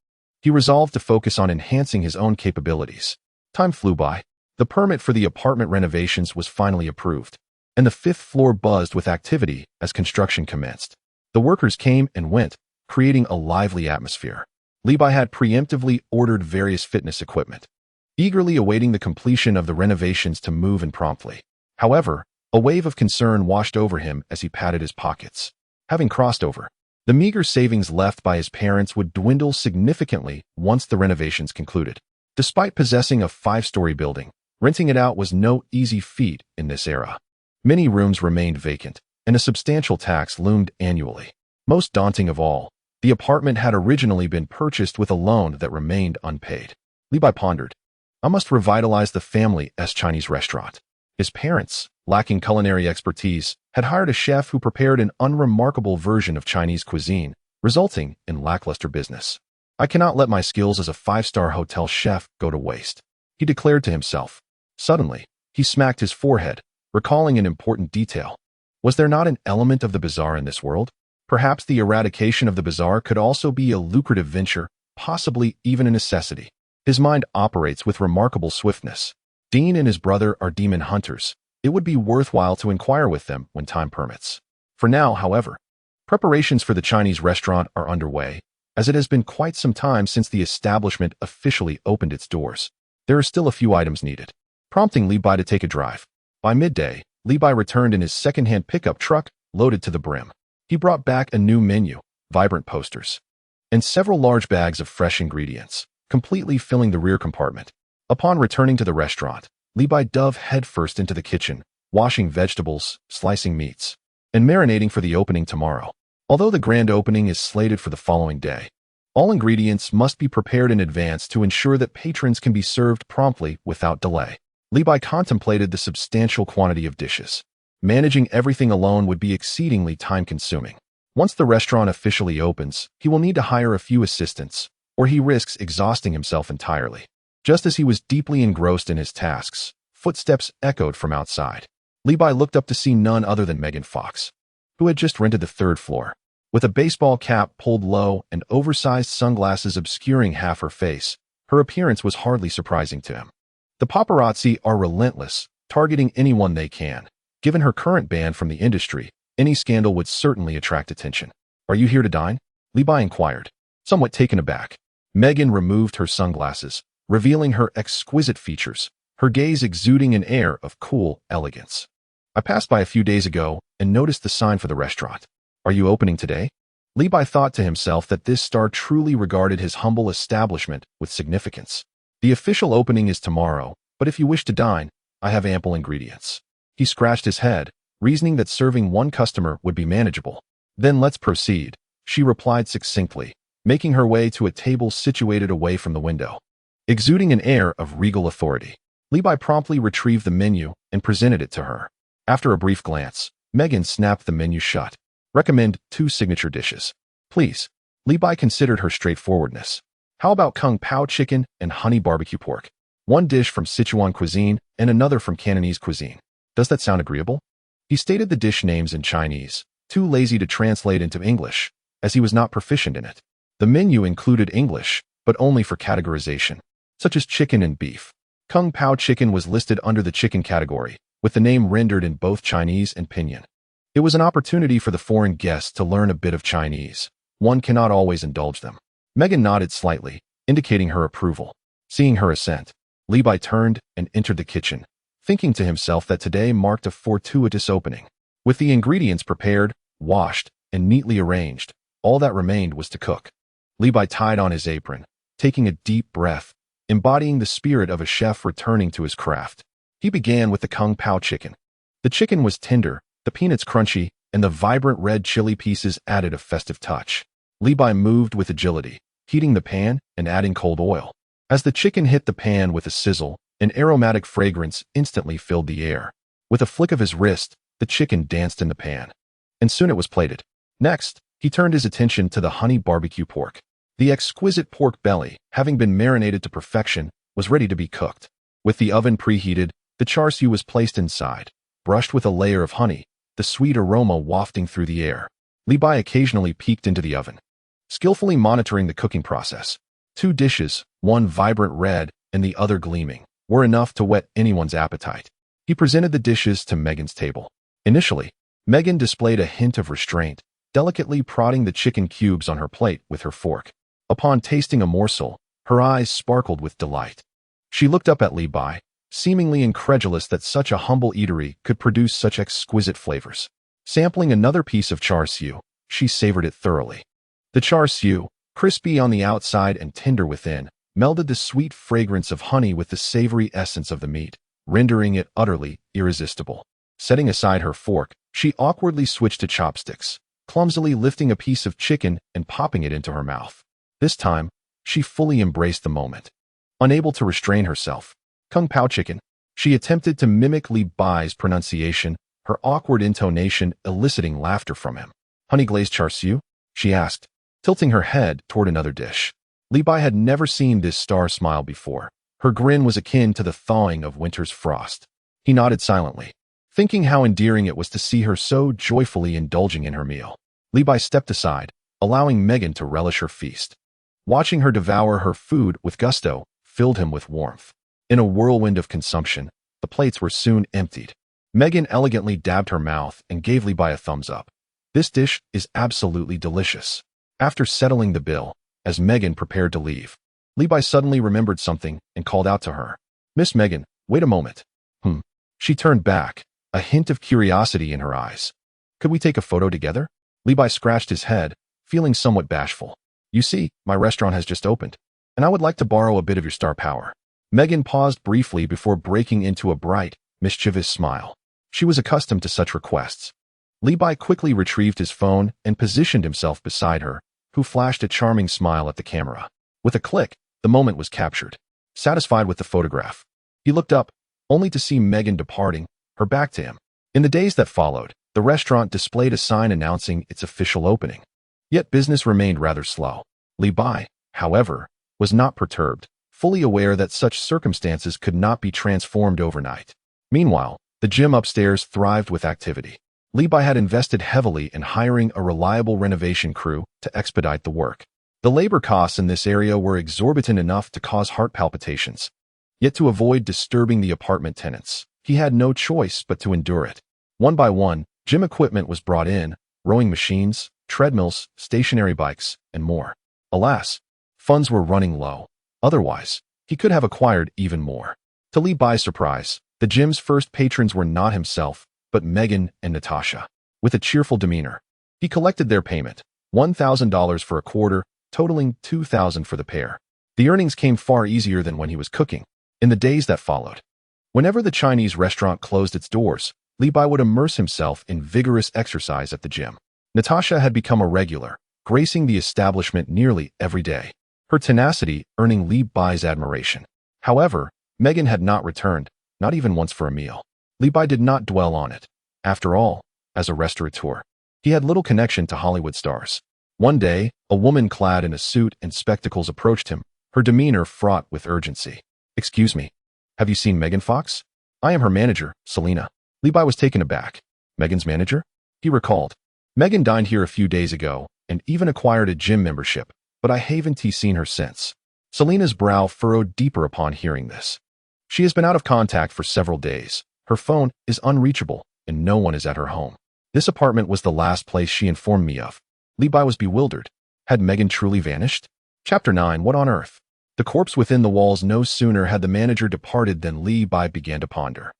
[SPEAKER 1] he resolved to focus on enhancing his own capabilities. Time flew by. The permit for the apartment renovations was finally approved, and the 5th floor buzzed with activity as construction commenced. The workers came and went, creating a lively atmosphere. Li Bai had preemptively ordered various fitness equipment, eagerly awaiting the completion of the renovations to move in promptly. However, a wave of concern washed over him as he patted his pockets. Having crossed over The meager savings left by his parents would dwindle significantly once the renovations concluded. Despite possessing a 5-story building, renting it out was no easy feat in this era. Many rooms remained vacant, and a substantial tax loomed annually. Most daunting of all, the apartment had originally been purchased with a loan that remained unpaid. Levi pondered, I must revitalize the family's Chinese restaurant. His parents, lacking culinary expertise, had hired a chef who prepared an unremarkable version of Chinese cuisine, resulting in lackluster business. I cannot let my skills as a 5-star hotel chef go to waste, he declared to himself. Suddenly, he smacked his forehead, recalling an important detail. Was there not an element of the bizarre in this world? Perhaps the eradication of the bizarre could also be a lucrative venture, possibly even a necessity. His mind operates with remarkable swiftness. Dean and his brother are demon hunters. It would be worthwhile to inquire with them when time permits. For now, however, preparations for the Chinese restaurant are underway, as it has been quite some time since the establishment officially opened its doors. There are still a few items needed, prompting Levi to take a drive. By midday, Levi returned in his second-hand pickup truck, loaded to the brim. He brought back a new menu, vibrant posters, and several large bags of fresh ingredients, completely filling the rear compartment. Upon returning to the restaurant, Levi dove headfirst into the kitchen, washing vegetables, slicing meats, and marinating for the opening tomorrow. Although the grand opening is slated for the following day, all ingredients must be prepared in advance to ensure that patrons can be served promptly without delay. Levi contemplated the substantial quantity of dishes. Managing everything alone would be exceedingly time-consuming. Once the restaurant officially opens, he will need to hire a few assistants, or he risks exhausting himself entirely. Just as he was deeply engrossed in his tasks, footsteps echoed from outside. Levi looked up to see none other than Megan Fox, who had just rented the 3rd floor. With a baseball cap pulled low and oversized sunglasses obscuring half her face, her appearance was hardly surprising to him. The paparazzi are relentless, targeting anyone they can. Given her current ban from the industry, any scandal would certainly attract attention. Are you here to dine? Levi inquired, somewhat taken aback. Megan removed her sunglasses, revealing her exquisite features, her gaze exuding an air of cool elegance. I passed by a few days ago and noticed the sign for the restaurant. Are you opening today? Levi thought to himself that this star truly regarded his humble establishment with significance. The official opening is tomorrow, but if you wish to dine, I have ample ingredients. He scratched his head, reasoning that serving one customer would be manageable. Then let's proceed, she replied succinctly, making her way to a table situated away from the window. Exuding an air of regal authority, Levi promptly retrieved the menu and presented it to her. After a brief glance, Megan snapped the menu shut. Recommend 2 signature dishes, please. Levi considered her straightforwardness. How about Kung Pao chicken and honey barbecue pork? One dish from Sichuan cuisine and another from Cantonese cuisine. Does that sound agreeable? He stated the dish names in Chinese, too lazy to translate into English, as he was not proficient in it. The menu included English, but only for categorization, such as chicken and beef. Kung Pao chicken was listed under the chicken category, with the name rendered in both Chinese and Pinyin. It was an opportunity for the foreign guests to learn a bit of Chinese. One cannot always indulge them. Megan nodded slightly, indicating her approval. Seeing her assent, Levi turned and entered the kitchen, thinking to himself that today marked a fortuitous opening. With the ingredients prepared, washed, and neatly arranged, all that remained was to cook. Levi tied on his apron, taking a deep breath, embodying the spirit of a chef returning to his craft. He began with the Kung Pao chicken. The chicken was tender, the peanuts crunchy, and the vibrant red chili pieces added a festive touch. Levi moved with agility, heating the pan and adding cold oil. As the chicken hit the pan with a sizzle, an aromatic fragrance instantly filled the air. With a flick of his wrist, the chicken danced in the pan, and soon it was plated. Next, he turned his attention to the honey barbecue pork. The exquisite pork belly, having been marinated to perfection, was ready to be cooked. With the oven preheated, the char siu was placed inside, brushed with a layer of honey, the sweet aroma wafting through the air. Levi occasionally peeked into the oven, skillfully monitoring the cooking process. 2 dishes, one vibrant red and the other gleaming, were enough to whet anyone's appetite. He presented the dishes to Megan's table. Initially, Megan displayed a hint of restraint, delicately prodding the chicken cubes on her plate with her fork. Upon tasting a morsel, her eyes sparkled with delight. She looked up at Levi, seemingly incredulous that such a humble eatery could produce such exquisite flavors. Sampling another piece of char siu, she savored it thoroughly. The char siu, crispy on the outside and tender within, melded the sweet fragrance of honey with the savory essence of the meat, rendering it utterly irresistible. Setting aside her fork, she awkwardly switched to chopsticks, clumsily lifting a piece of chicken and popping it into her mouth. This time, she fully embraced the moment. Unable to restrain herself, Kung Pao chicken, she attempted to mimic Li Bai's pronunciation, her awkward intonation eliciting laughter from him. Honey glazed char siu? She asked, tilting her head toward another dish. Li Bai had never seen this star smile before. Her grin was akin to the thawing of winter's frost. He nodded silently, thinking how endearing it was to see her so joyfully indulging in her meal. Li Bai stepped aside, allowing Megan to relish her feast. Watching her devour her food with gusto filled him with warmth. In a whirlwind of consumption, the plates were soon emptied. Megan elegantly dabbed her mouth and gave Li Bai a thumbs up. This dish is absolutely delicious. After settling the bill, as Megan prepared to leave, Li Bai suddenly remembered something and called out to her. Miss Megan, wait a moment. She turned back, a hint of curiosity in her eyes. Could we take a photo together? Li Bai scratched his head, feeling somewhat bashful. You see, my restaurant has just opened, and I would like to borrow a bit of your star power. Megan paused briefly before breaking into a bright, mischievous smile. She was accustomed to such requests. Li Bai quickly retrieved his phone and positioned himself beside her, who flashed a charming smile at the camera. With a click, the moment was captured. Satisfied with the photograph, he looked up, only to see Megan departing, her back to him. In the days that followed, the restaurant displayed a sign announcing its official opening. Yet business remained rather slow. Li Bai, however, was not perturbed, fully aware that such circumstances could not be transformed overnight. Meanwhile, the gym upstairs thrived with activity. Li Bai had invested heavily in hiring a reliable renovation crew to expedite the work. The labor costs in this area were exorbitant enough to cause heart palpitations. Yet to avoid disturbing the apartment tenants, he had no choice but to endure it. One by one, gym equipment was brought in, rowing machines, treadmills, stationary bikes, and more. Alas, funds were running low. Otherwise, he could have acquired even more. To Li Bai's surprise, the gym's first patrons were not himself, but Megan and Natasha. With a cheerful demeanor, he collected their payment, $1,000 for a quarter, totaling $2,000 for the pair. The earnings came far easier than when he was cooking. In the days that followed, whenever the Chinese restaurant closed its doors, Li Bai would immerse himself in vigorous exercise at the gym. Natasha had become a regular, gracing the establishment nearly every day, her tenacity earning Li Bai's admiration. However, Megan had not returned, not even once for a meal. Li Bai did not dwell on it. After all, as a restaurateur, he had little connection to Hollywood stars. One day, a woman clad in a suit and spectacles approached him, her demeanor fraught with urgency. Excuse me, have you seen Megan Fox? I am her manager, Selena. Li Bai was taken aback. Megan's manager? He recalled. Megan dined here a few days ago and even acquired a gym membership, but I haven't seen her since. Selena's brow furrowed deeper upon hearing this. She has been out of contact for several days. Her phone is unreachable and no one is at her home. This apartment was the last place she informed me of. Li Bai was bewildered. Had Megan truly vanished? Chapter 9. What on earth? The corpse within the walls. No sooner had the manager departed than Li Bai began to ponder.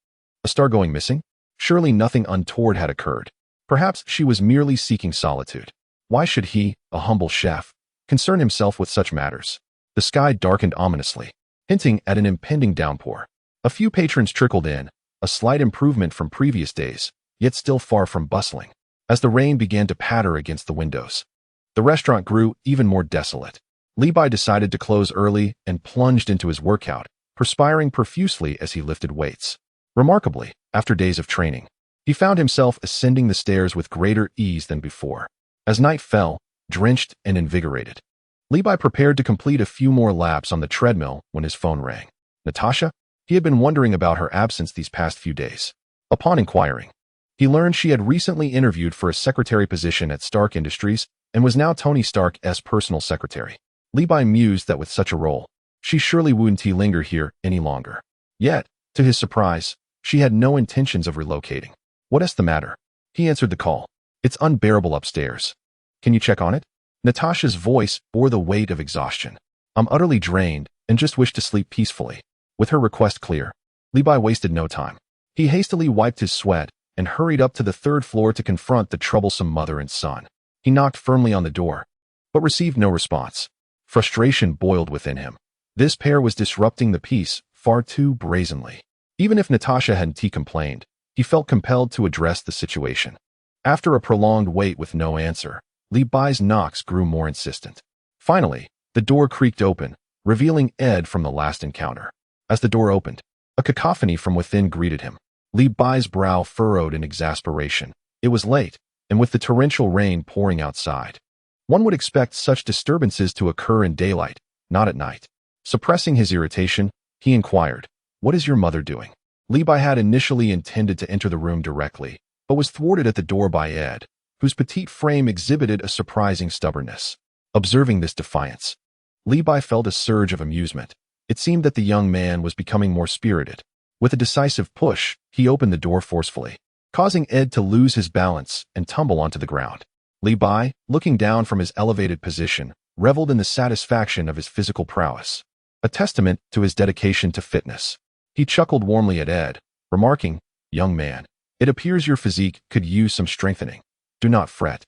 [SPEAKER 1] A star going missing? Surely nothing untoward had occurred. Perhaps she was merely seeking solitude. Why should he, a humble chef, concern himself with such matters? The sky darkened ominously, hinting at an impending downpour. A few patrons trickled in, a slight improvement from previous days, yet still far from bustling. As the rain began to patter against the windows, the restaurant grew even more desolate. Li Bai decided to close early and plunged into his workout, perspiring profusely as he lifted weights. Remarkably, after days of training, he found himself ascending the stairs with greater ease than before. As night fell, drenched and invigorated, Li Bai prepared to complete a few more laps on the treadmill when his phone rang. Natasha? He had been wondering about her absence these past few days. Upon inquiring, he learned she had recently interviewed for a secretary position at Stark Industries and was now Tony Stark's personal secretary. Li Bai mused that with such a role, she surely wouldn't linger here any longer. Yet, to his surprise, she had no intentions of relocating. What's the matter? He answered the call. It's unbearable upstairs. Can you check on it? Natasha's voice bore the weight of exhaustion. I'm utterly drained and just wish to sleep peacefully. With her request clear, Li Bai wasted no time. He hastily wiped his sweat and hurried up to the third floor to confront the troublesome mother and son. He knocked firmly on the door, but received no response. Frustration boiled within him. This pair was disrupting the peace far too brazenly. Even if Natasha hadn't complained, he felt compelled to address the situation. After a prolonged wait with no answer, Li Bai's knocks grew more insistent. Finally, the door creaked open, revealing Ed from the last encounter. As the door opened, a cacophony from within greeted him. Li Bai's brow furrowed in exasperation. It was late, and with the torrential rain pouring outside, one would expect such disturbances to occur in daylight, not at night. Suppressing his irritation, he inquired, "What is your mother doing?" Li Bai had initially intended to enter the room directly, but was thwarted at the door by Ed, whose petite frame exhibited a surprising stubbornness. Observing this defiance, Li Bai felt a surge of amusement. It seemed that the young man was becoming more spirited. With a decisive push, he opened the door forcefully, causing Ed to lose his balance and tumble onto the ground. Li Bai, looking down from his elevated position, reveled in the satisfaction of his physical prowess, a testament to his dedication to fitness. He chuckled warmly at Ed, remarking, "Young man, it appears your physique could use some strengthening. Do not fret.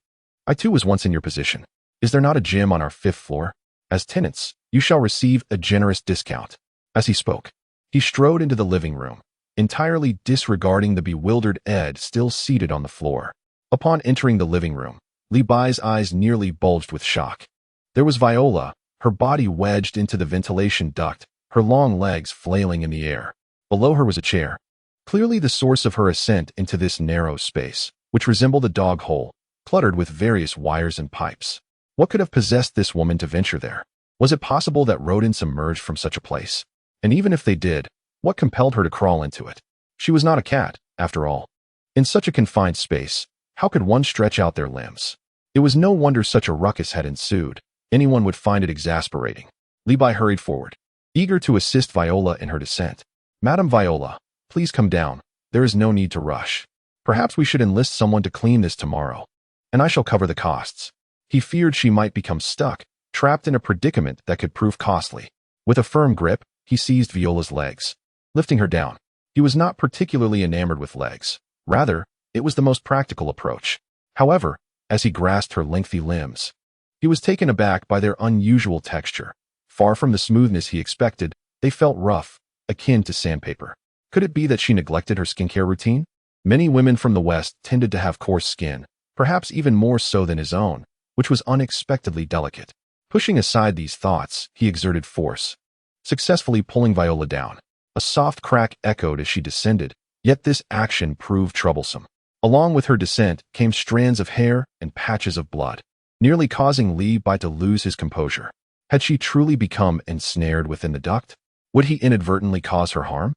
[SPEAKER 1] I too was once in your position. Is there not a gym on our 5th floor? As tenants, you shall receive a generous discount." As he spoke, he strode into the living room, entirely disregarding the bewildered Ed still seated on the floor. Upon entering the living room, Li Bai's eyes nearly bulged with shock. There was Viola, her body wedged into the ventilation duct, her long legs flailing in the air. Below her was a chair, clearly the source of her ascent into this narrow space, which resembled a dog hole, cluttered with various wires and pipes. What could have possessed this woman to venture there? Was it possible that rodents emerged from such a place? And even if they did, what compelled her to crawl into it? She was not a cat, after all. In such a confined space, how could one stretch out their limbs? It was no wonder such a ruckus had ensued. Anyone would find it exasperating. Li Bai hurried forward, eager to assist Viola in her descent. "Madam Viola, please come down. There is no need to rush. Perhaps we should enlist someone to clean this tomorrow, and I shall cover the costs." He feared she might become stuck, trapped in a predicament that could prove costly. With a firm grip, he seized Viola's legs, lifting her down. He was not particularly enamored with legs. Rather, it was the most practical approach. However, as he grasped her lengthy limbs, he was taken aback by their unusual texture. Far from the smoothness he expected, they felt rough, akin to sandpaper. Could it be that she neglected her skincare routine? Many women from the West tended to have coarse skin, perhaps even more so than his own, which was unexpectedly delicate. Pushing aside these thoughts, he exerted force, successfully pulling Viola down. A soft crack echoed as she descended, yet this action proved troublesome. Along with her descent came strands of hair and patches of blood, nearly causing Li Bai to lose his composure. Had she truly become ensnared within the duct? Would he inadvertently cause her harm?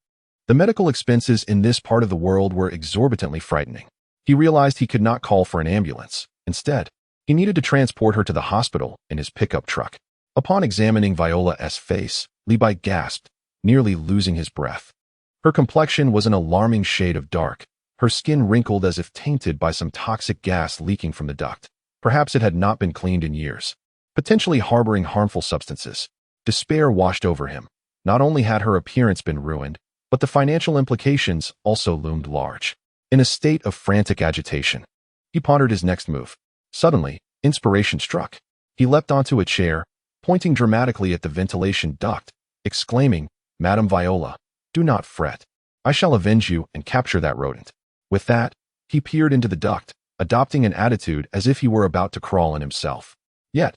[SPEAKER 1] The medical expenses in this part of the world were exorbitantly frightening. He realized he could not call for an ambulance. Instead, he needed to transport her to the hospital in his pickup truck. Upon examining Viola's face, Li Bai gasped, nearly losing his breath. Her complexion was an alarming shade of dark, her skin wrinkled as if tainted by some toxic gas leaking from the duct. Perhaps it had not been cleaned in years, potentially harboring harmful substances. Despair washed over him. Not only had her appearance been ruined, but the financial implications also loomed large. In a state of frantic agitation, he pondered his next move. Suddenly, inspiration struck. He leapt onto a chair, pointing dramatically at the ventilation duct, exclaiming, "Madam Viola, do not fret. I shall avenge you and capture that rodent." With that, he peered into the duct, adopting an attitude as if he were about to crawl in himself. Yet,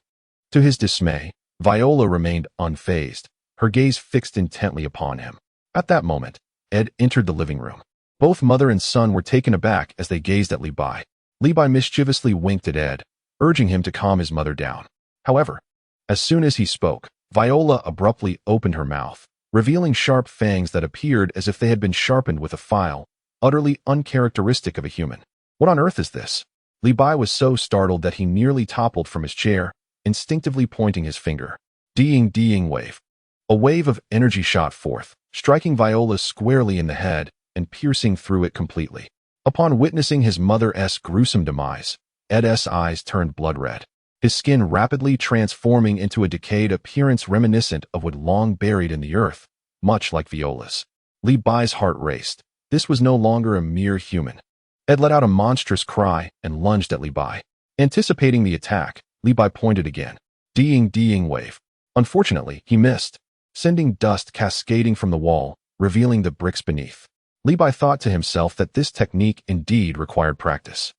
[SPEAKER 1] to his dismay, Viola remained unfazed, her gaze fixed intently upon him. At that moment, Ed entered the living room. Both mother and son were taken aback as they gazed at Li Bai. Li Bai mischievously winked at Ed, urging him to calm his mother down. However, as soon as he spoke, Viola abruptly opened her mouth, revealing sharp fangs that appeared as if they had been sharpened with a file, utterly uncharacteristic of a human. What on earth is this? Li Bai was so startled that he nearly toppled from his chair, instinctively pointing his finger. Ding wave. A wave of energy shot forth, striking Viola squarely in the head and piercing through it completely. Upon witnessing his mother's gruesome demise, Ed's eyes turned blood red, his skin rapidly transforming into a decayed appearance reminiscent of what long buried in the earth, much like Viola's. Li Bai's heart raced. This was no longer a mere human. Ed let out a monstrous cry and lunged at Li Bai. Anticipating the attack, Li Bai pointed again. Ding wave. Unfortunately, he missed, sending dust cascading from the wall, revealing the bricks beneath. Li Bai thought to himself that this technique indeed required practice.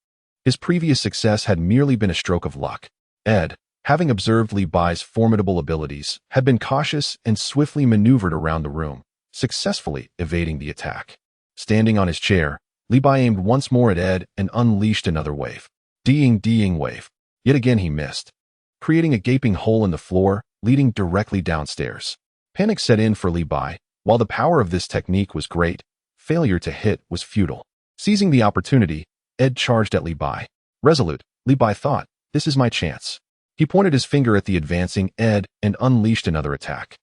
[SPEAKER 1] His previous success had merely been a stroke of luck. Ed, having observed Li Bai's formidable abilities, had been cautious and swiftly maneuvered around the room, successfully evading the attack. Standing on his chair, Li Bai aimed once more at Ed and unleashed another wave. Ding wave. Yet again he missed, creating a gaping hole in the floor, leading directly downstairs. Panic set in for Li Bai. While the power of this technique was great, failure to hit was futile. Seizing the opportunity, Ed charged at Li Bai. Resolute, Li Bai thought, this is my chance. He pointed his finger at the advancing Ed and unleashed another attack.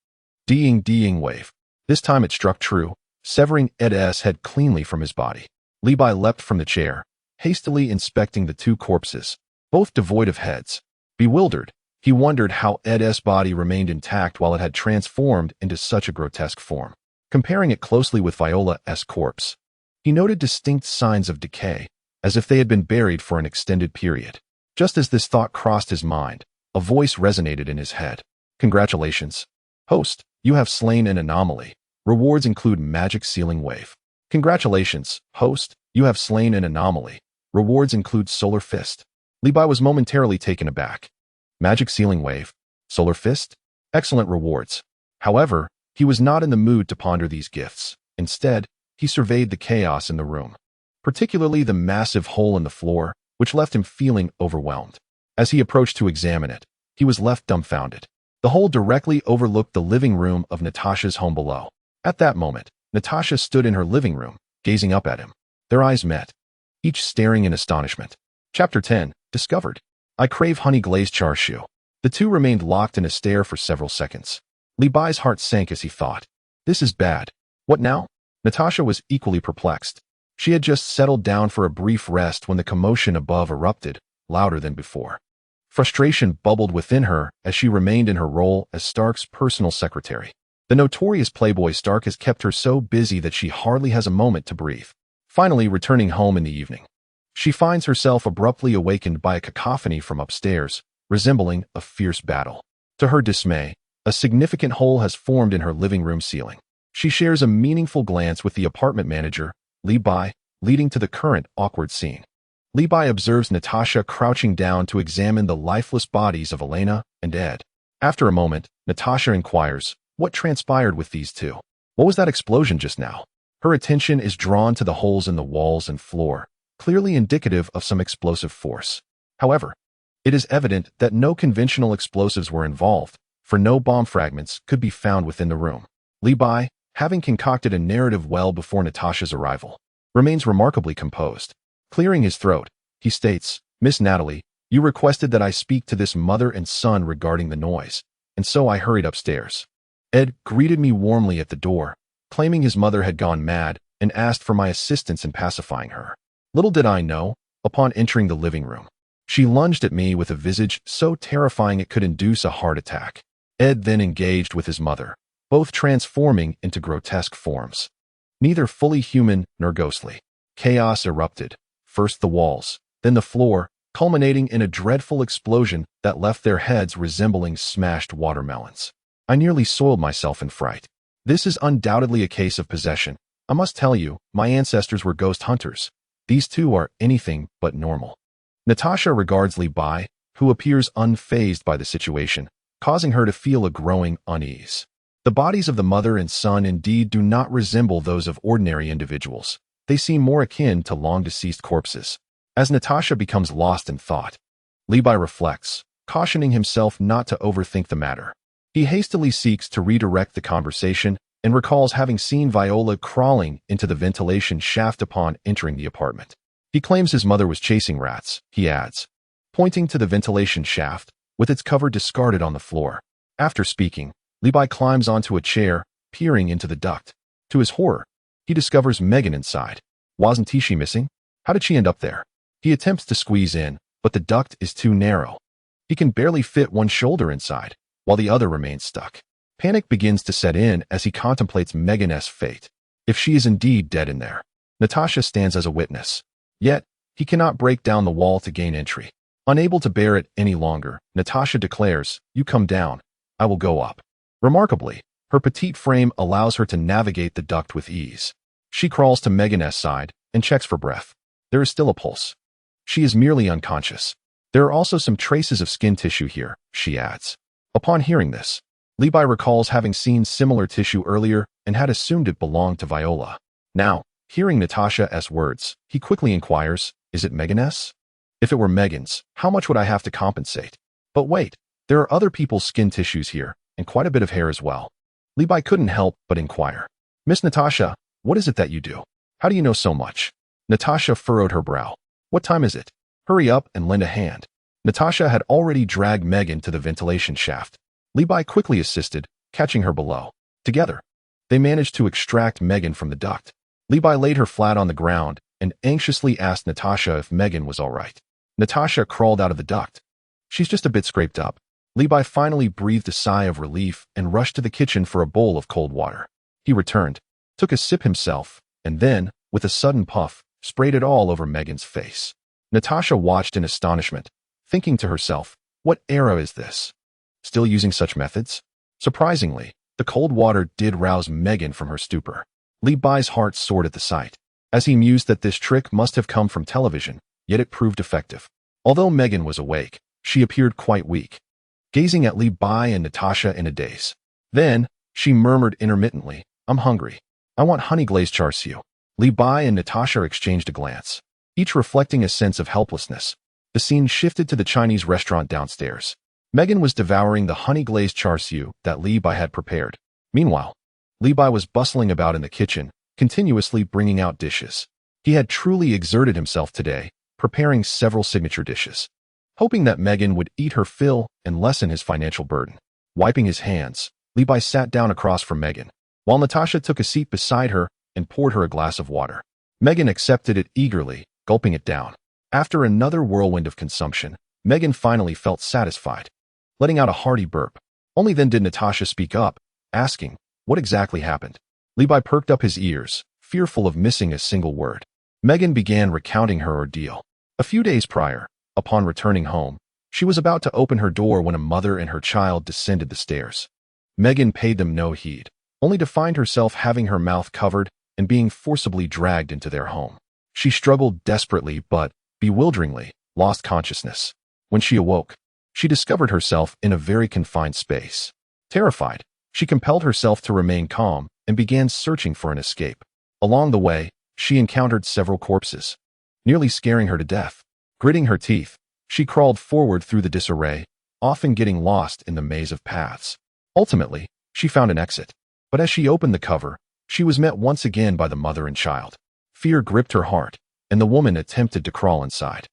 [SPEAKER 1] Ding wave. This time it struck true, severing Ed's head cleanly from his body. Li Bai leapt from the chair, hastily inspecting the two corpses, both devoid of heads. Bewildered, he wondered how Ed's body remained intact while it had transformed into such a grotesque form. Comparing it closely with Viola's corpse, he noted distinct signs of decay, as if they had been buried for an extended period. Just as this thought crossed his mind, a voice resonated in his head. Congratulations, host, you have slain an anomaly. Rewards include magic ceiling wave. Congratulations, host, you have slain an anomaly. Rewards include solar fist. Li Bai was momentarily taken aback. Magic ceiling wave, solar fist? Excellent rewards. However, he was not in the mood to ponder these gifts. Instead, he surveyed the chaos in the room, particularly the massive hole in the floor, which left him feeling overwhelmed. As he approached to examine it, he was left dumbfounded. The hole directly overlooked the living room of Natasha's home below. At that moment, Natasha stood in her living room, gazing up at him. Their eyes met, each staring in astonishment. Chapter 10, Discovered. I crave honey glazed char siu. The two remained locked in a stare for several seconds. Li Bai's heart sank as he thought, this is bad. What now? Natasha was equally perplexed. She had just settled down for a brief rest when the commotion above erupted, louder than before. Frustration bubbled within her as she remained in her role as Stark's personal secretary. The notorious playboy Stark has kept her so busy that she hardly has a moment to breathe. Finally, returning home in the evening, she finds herself abruptly awakened by a cacophony from upstairs, resembling a fierce battle. To her dismay, a significant hole has formed in her living room ceiling. She shares a meaningful glance with the apartment manager, Li Bai, leading to the current awkward scene. Li Bai observes Natasha crouching down to examine the lifeless bodies of Elena and Ed. After a moment, Natasha inquires, what transpired with these two? What was that explosion just now? Her attention is drawn to the holes in the walls and floor, clearly indicative of some explosive force. However, it is evident that no conventional explosives were involved, for no bomb fragments could be found within the room. Li Bai, having concocted a narrative well before Natasha's arrival, remains remarkably composed. Clearing his throat, he states, Miss Natalie, you requested that I speak to this mother and son regarding the noise, and so I hurried upstairs. Ed greeted me warmly at the door, claiming his mother had gone mad, and asked for my assistance in pacifying her. Little did I know, upon entering the living room, she lunged at me with a visage so terrifying it could induce a heart attack. Ed then engaged with his mother, both transforming into grotesque forms, neither fully human nor ghostly. Chaos erupted, first the walls, then the floor, culminating in a dreadful explosion that left their heads resembling smashed watermelons. I nearly soiled myself in fright. This is undoubtedly a case of possession. I must tell you, my ancestors were ghost hunters. These two are anything but normal. Natasha regards Li Bai, who appears unfazed by the situation, causing her to feel a growing unease. The bodies of the mother and son indeed do not resemble those of ordinary individuals. They seem more akin to long-deceased corpses. As Natasha becomes lost in thought, Li Bai reflects, cautioning himself not to overthink the matter. He hastily seeks to redirect the conversation and recalls having seen Viola crawling into the ventilation shaft upon entering the apartment. He claims his mother was chasing rats, he adds, pointing to the ventilation shaft, with its cover discarded on the floor. After speaking, Li Bai climbs onto a chair, peering into the duct. To his horror, he discovers Megan inside. Wasn't she missing? How did she end up there? He attempts to squeeze in, but the duct is too narrow. He can barely fit one shoulder inside, while the other remains stuck. Panic begins to set in as he contemplates Megan's fate, if she is indeed dead in there. Natasha stands as a witness. Yet, he cannot break down the wall to gain entry. Unable to bear it any longer, Natasha declares, "You come down. I will go up." Remarkably, her petite frame allows her to navigate the duct with ease. She crawls to Megan's side and checks for breath. There is still a pulse. She is merely unconscious. There are also some traces of skin tissue here, she adds. Upon hearing this, Levi recalls having seen similar tissue earlier and had assumed it belonged to Viola. Now, hearing Natasha's words, he quickly inquires, "Is it Megan's? If it were Megan's, how much would I have to compensate?" But wait, there are other people's skin tissues here, and quite a bit of hair as well. Levi couldn't help but inquire, "Miss Natasha, what is it that you do? How do you know so much?" Natasha furrowed her brow. "What time is it? Hurry up and lend a hand." Natasha had already dragged Megan to the ventilation shaft. Levi quickly assisted, catching her below. Together, they managed to extract Megan from the duct. Levi laid her flat on the ground and anxiously asked Natasha if Megan was all right. Natasha crawled out of the duct. "She's just a bit scraped up." Levi finally breathed a sigh of relief and rushed to the kitchen for a bowl of cold water. He returned, took a sip himself, and then, with a sudden puff, sprayed it all over Megan's face. Natasha watched in astonishment, thinking to herself, "What era is this? Still using such methods?" Surprisingly, the cold water did rouse Megan from her stupor. Levi's heart soared at the sight, as he mused that this trick must have come from television, yet it proved effective. Although Megan was awake, she appeared quite weak, gazing at Levi and Natasha in a daze. Then, she murmured intermittently, "I'm hungry. I want honey-glazed char siu." Levi and Natasha exchanged a glance, each reflecting a sense of helplessness. The scene shifted to the Chinese restaurant downstairs. Megan was devouring the honey-glazed char siu that Levi had prepared. Meanwhile, Levi was bustling about in the kitchen, continuously bringing out dishes. He had truly exerted himself today, preparing several signature dishes, hoping that Megan would eat her fill and lessen his financial burden. Wiping his hands, Levi sat down across from Megan, while Natasha took a seat beside her and poured her a glass of water. Megan accepted it eagerly, gulping it down. After another whirlwind of consumption, Megan finally felt satisfied, letting out a hearty burp. Only then did Natasha speak up, asking, "What exactly happened?" Levi perked up his ears, fearful of missing a single word. Megan began recounting her ordeal. A few days prior, upon returning home, she was about to open her door when a mother and her child descended the stairs. Megan paid them no heed, only to find herself having her mouth covered and being forcibly dragged into their home. She struggled desperately but, bewilderingly, lost consciousness. When she awoke, she discovered herself in a very confined space. Terrified, she compelled herself to remain calm and began searching for an escape. Along the way, she encountered several corpses, nearly scaring her to death. Gritting her teeth, she crawled forward through the disarray, often getting lost in the maze of paths. Ultimately, she found an exit. But as she opened the cover, she was met once again by the mother and child. Fear gripped her heart, and the woman attempted to crawl inside.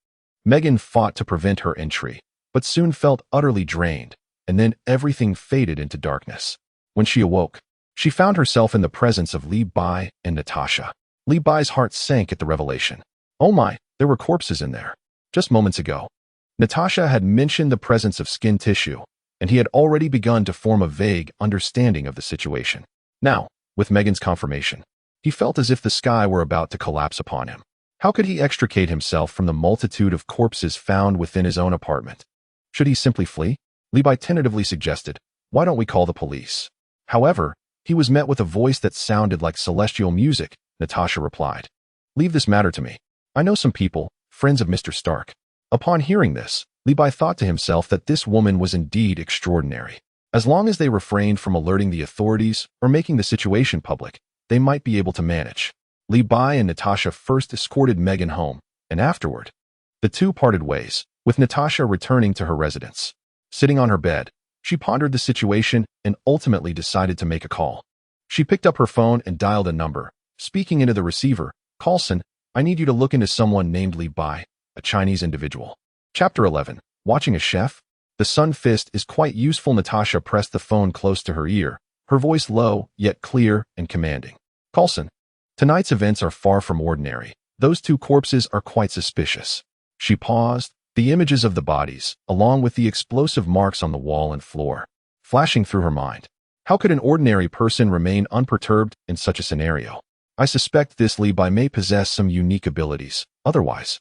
[SPEAKER 1] Megan fought to prevent her entry, but soon felt utterly drained, and then everything faded into darkness. When she awoke, she found herself in the presence of Levi and Natasha. Levi's heart sank at the revelation. Oh my, there were corpses in there. Just moments ago, Natasha had mentioned the presence of skin tissue, and he had already begun to form a vague understanding of the situation. Now, with Megan's confirmation, he felt as if the sky were about to collapse upon him. How could he extricate himself from the multitude of corpses found within his own apartment? Should he simply flee? Levi tentatively suggested, "Why don't we call the police?" However, he was met with a voice that sounded like celestial music. Natasha replied, "Leave this matter to me. I know some people, friends of Mr. Stark." Upon hearing this, Levi thought to himself that this woman was indeed extraordinary. As long as they refrained from alerting the authorities or making the situation public, they might be able to manage. Levi and Natasha first escorted Megan home, and afterward, the two parted ways, with Natasha returning to her residence. Sitting on her bed, she pondered the situation and ultimately decided to make a call. She picked up her phone and dialed a number, speaking into the receiver, "Carlson, I need you to look into someone named Levi, a Chinese individual." Chapter 11. Watching a chef? The Sun Fist is quite useful. Natasha pressed the phone close to her ear, her voice low, yet clear and commanding. "Carlson, tonight's events are far from ordinary. Those two corpses are quite suspicious." She paused, the images of the bodies, along with the explosive marks on the wall and floor, flashing through her mind. How could an ordinary person remain unperturbed in such a scenario? I suspect this Levi may possess some unique abilities. Otherwise,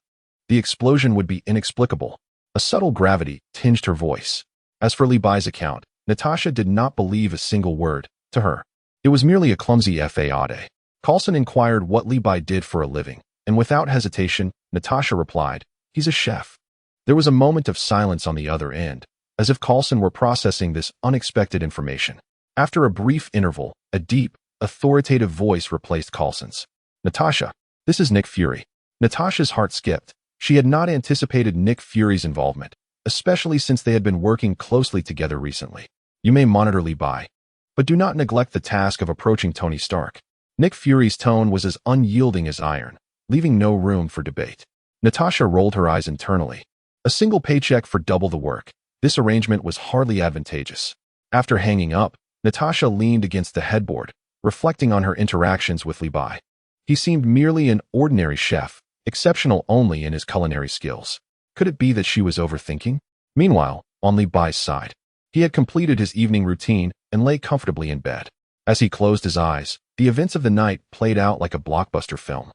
[SPEAKER 1] the explosion would be inexplicable. A subtle gravity tinged her voice. As for Li Bai's account, Natasha did not believe a single word. To her, it was merely a clumsy fade. Coulson inquired what Li Bai did for a living, and without hesitation, Natasha replied, "He's a chef." There was a moment of silence on the other end, as if Coulson were processing this unexpected information. After a brief interval, a deep, authoritative voice replaced Coulson's. "Natasha, this is Nick Fury." Natasha's heart skipped. She had not anticipated Nick Fury's involvement, especially since they had been working closely together recently. "You may monitor Li Bai, but do not neglect the task of approaching Tony Stark." Nick Fury's tone was as unyielding as iron, leaving no room for debate. Natasha rolled her eyes internally. A single paycheck for double the work. This arrangement was hardly advantageous. After hanging up, Natasha leaned against the headboard, reflecting on her interactions with Li Bai. He seemed merely an ordinary chef, exceptional only in his culinary skills. Could it be that she was overthinking? Meanwhile, on Li Bai's side, he had completed his evening routine and lay comfortably in bed. As he closed his eyes, the events of the night played out like a blockbuster film.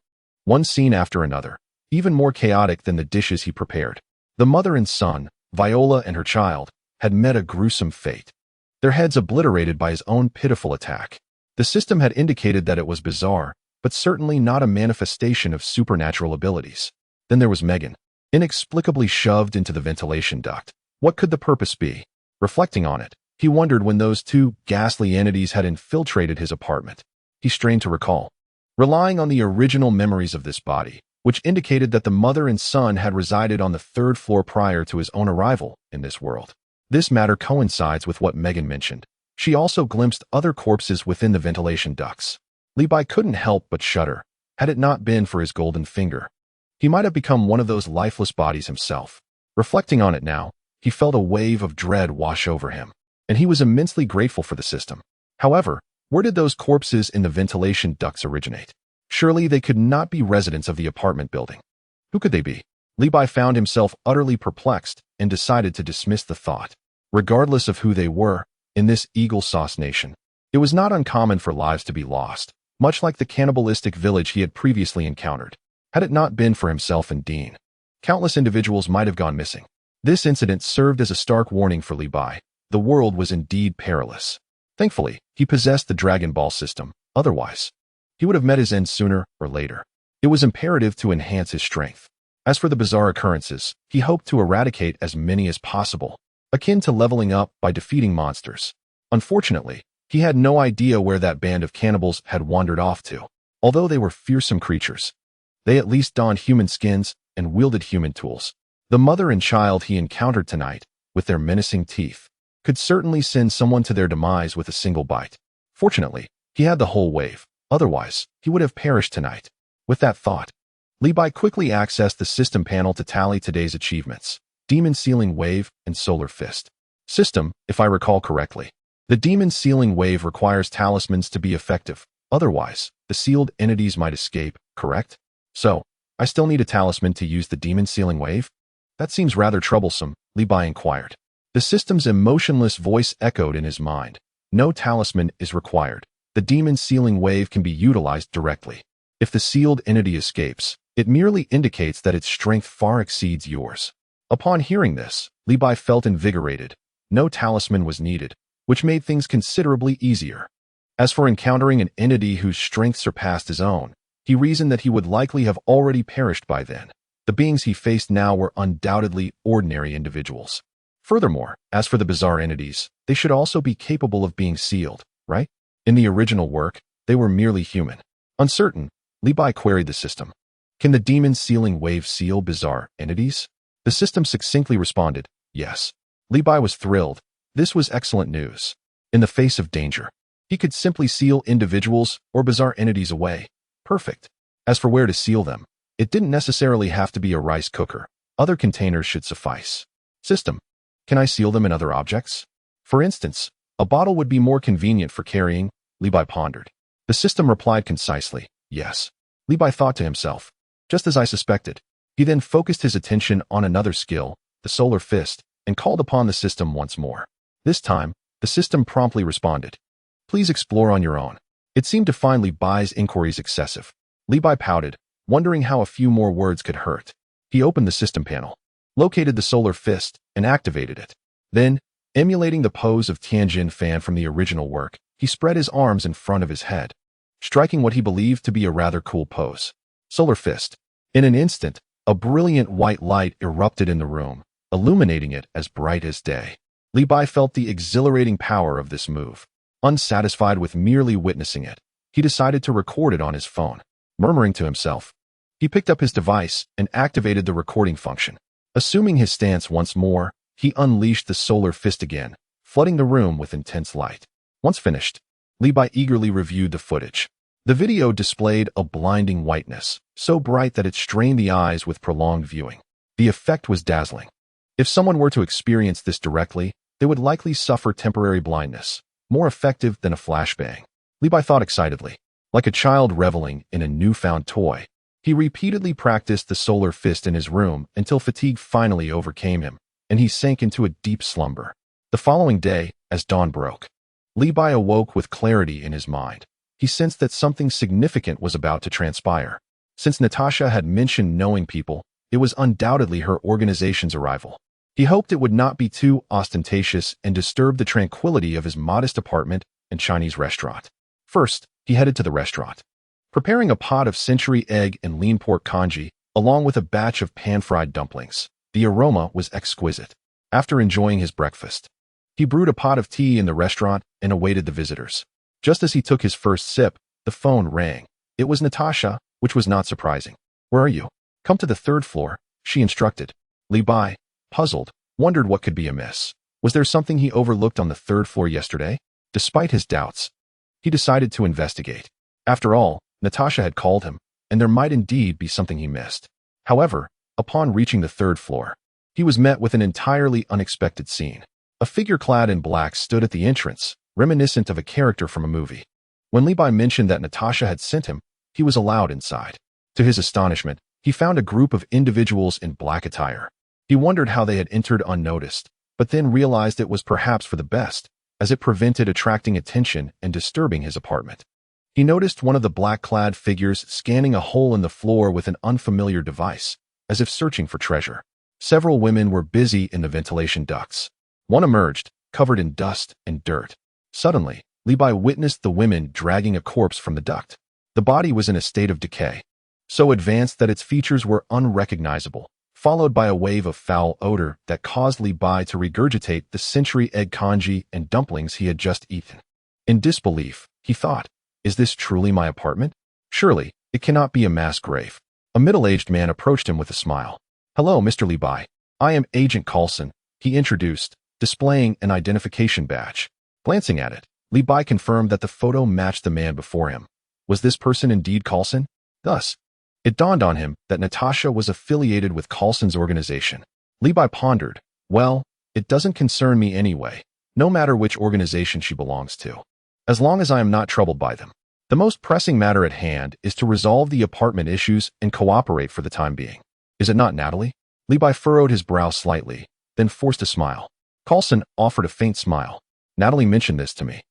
[SPEAKER 1] One scene after another, even more chaotic than the dishes he prepared. The mother and son, Viola and her child, had met a gruesome fate. Their heads obliterated by his own pitiful attack. The system had indicated that it was bizarre, but certainly not a manifestation of supernatural abilities. Then there was Megan, inexplicably shoved into the ventilation duct. What could the purpose be? Reflecting on it, he wondered when those two ghastly entities had infiltrated his apartment. He strained to recall, relying on the original memories of this body, which indicated that the mother and son had resided on the third floor prior to his own arrival in this world. This matter coincides with what Megan mentioned. She also glimpsed other corpses within the ventilation ducts. Li Bai couldn't help but shudder. Had it not been for his golden finger, he might have become one of those lifeless bodies himself. Reflecting on it now, he felt a wave of dread wash over him, and he was immensely grateful for the system. However, where did those corpses in the ventilation ducts originate? Surely they could not be residents of the apartment building. Who could they be? Li Bai found himself utterly perplexed and decided to dismiss the thought. Regardless of who they were, in this Eagle Sauce nation, it was not uncommon for lives to be lost, much like the cannibalistic village he had previously encountered. Had it not been for himself and Dean, countless individuals might have gone missing. This incident served as a stark warning for Li Bai. The world was indeed perilous. Thankfully, he possessed the Dragon Ball system. Otherwise, he would have met his end sooner or later. It was imperative to enhance his strength. As for the bizarre occurrences, he hoped to eradicate as many as possible, akin to leveling up by defeating monsters. Unfortunately, he had no idea where that band of cannibals had wandered off to. Although they were fearsome creatures, they at least donned human skins and wielded human tools. The mother and child he encountered tonight, with their menacing teeth, could certainly send someone to their demise with a single bite. Fortunately, he had the whole wave. Otherwise, he would have perished tonight. With that thought, Li Bai quickly accessed the system panel to tally today's achievements: Demon Sealing Wave and Solar Fist. System, if I recall correctly. The Demon Sealing Wave requires talismans to be effective. Otherwise, the sealed entities might escape, correct? So, I still need a talisman to use the Demon Sealing Wave? That seems rather troublesome, Li Bai inquired. The system's emotionless voice echoed in his mind. No talisman is required. The Demon Sealing Wave can be utilized directly. If the sealed entity escapes, it merely indicates that its strength far exceeds yours. Upon hearing this, Li Bai felt invigorated. No talisman was needed, which made things considerably easier. As for encountering an entity whose strength surpassed his own, he reasoned that he would likely have already perished by then. The beings he faced now were undoubtedly ordinary individuals. Furthermore, as for the bizarre entities, they should also be capable of being sealed, right? In the original work, they were merely human. Uncertain, Li Bai queried the system. Can the Demon Sealing Wave seal bizarre entities? The system succinctly responded, yes. Li Bai was thrilled. This was excellent news. In the face of danger, he could simply seal individuals or bizarre entities away. Perfect. As for where to seal them, it didn't necessarily have to be a rice cooker. Other containers should suffice. System, can I seal them in other objects? For instance, a bottle would be more convenient for carrying, Li Bai pondered. The system replied concisely, yes. Li Bai thought to himself, just as I suspected. He then focused his attention on another skill, the Solar Fist, and called upon the system once more. This time, the system promptly responded. Please explore on your own. It seemed to find Li Bai's inquiries excessive. Li Bai pouted, wondering how a few more words could hurt. He opened the system panel. located the solar fist, and activated it. Then, emulating the pose of Tianjin Fan from the original work, he spread his arms in front of his head, striking what he believed to be a rather cool pose. Solar fist. In an instant, a brilliant white light erupted in the room, illuminating it as bright as day. Li Bai felt the exhilarating power of this move. Unsatisfied with merely witnessing it, he decided to record it on his phone. Murmuring to himself, he picked up his device and activated the recording function. Assuming his stance once more, he unleashed the solar fist again, flooding the room with intense light. Once finished, Li Bai eagerly reviewed the footage. The video displayed a blinding whiteness, so bright that it strained the eyes with prolonged viewing. The effect was dazzling. If someone were to experience this directly, they would likely suffer temporary blindness, more effective than a flashbang. Li Bai thought excitedly. Like a child reveling in a newfound toy, he repeatedly practiced the solar fist in his room until fatigue finally overcame him, and he sank into a deep slumber. The following day, as dawn broke, Li Bai awoke with clarity in his mind. He sensed that something significant was about to transpire. Since Natasha had mentioned knowing people, it was undoubtedly her organization's arrival. He hoped it would not be too ostentatious and disturb the tranquility of his modest apartment and Chinese restaurant. First, he headed to the restaurant. Preparing a pot of century egg and lean pork congee, along with a batch of pan-fried dumplings. The aroma was exquisite. After enjoying his breakfast, he brewed a pot of tea in the restaurant and awaited the visitors. Just as he took his first sip, the phone rang. It was Natasha, which was not surprising. "Where are you?" "Come to the third floor," she instructed. Li Bai, puzzled, wondered what could be amiss. Was there something he overlooked on the third floor yesterday? Despite his doubts, he decided to investigate. After all, Natasha had called him, and there might indeed be something he missed. However, upon reaching the third floor, he was met with an entirely unexpected scene. A figure clad in black stood at the entrance, reminiscent of a character from a movie. When Li Bai mentioned that Natasha had sent him, he was allowed inside. To his astonishment, he found a group of individuals in black attire. He wondered how they had entered unnoticed, but then realized it was perhaps for the best, as it prevented attracting attention and disturbing his apartment. He noticed one of the black-clad figures scanning a hole in the floor with an unfamiliar device, as if searching for treasure. Several women were busy in the ventilation ducts. One emerged, covered in dust and dirt. Suddenly, Li Bai witnessed the women dragging a corpse from the duct. The body was in a state of decay, so advanced that its features were unrecognizable, followed by a wave of foul odor that caused Li Bai to regurgitate the century egg congee and dumplings he had just eaten. In disbelief, he thought, "Is this truly my apartment? Surely, it cannot be a mass grave." A middle-aged man approached him with a smile. "Hello, Mr. Li Bai. I am Agent Coulson," he introduced, displaying an identification badge. Glancing at it, Li Bai confirmed that the photo matched the man before him. Was this person indeed Coulson? Thus, it dawned on him that Natasha was affiliated with Coulson's organization. Li Bai pondered, "Well, it doesn't concern me anyway, no matter which organization she belongs to, as long as I am not troubled by them. The most pressing matter at hand is to resolve the apartment issues and cooperate for the time being. Is it not, Natalie?" Li Bai furrowed his brow slightly, then forced a smile. Coulson offered a faint smile. "Natalie mentioned this to me,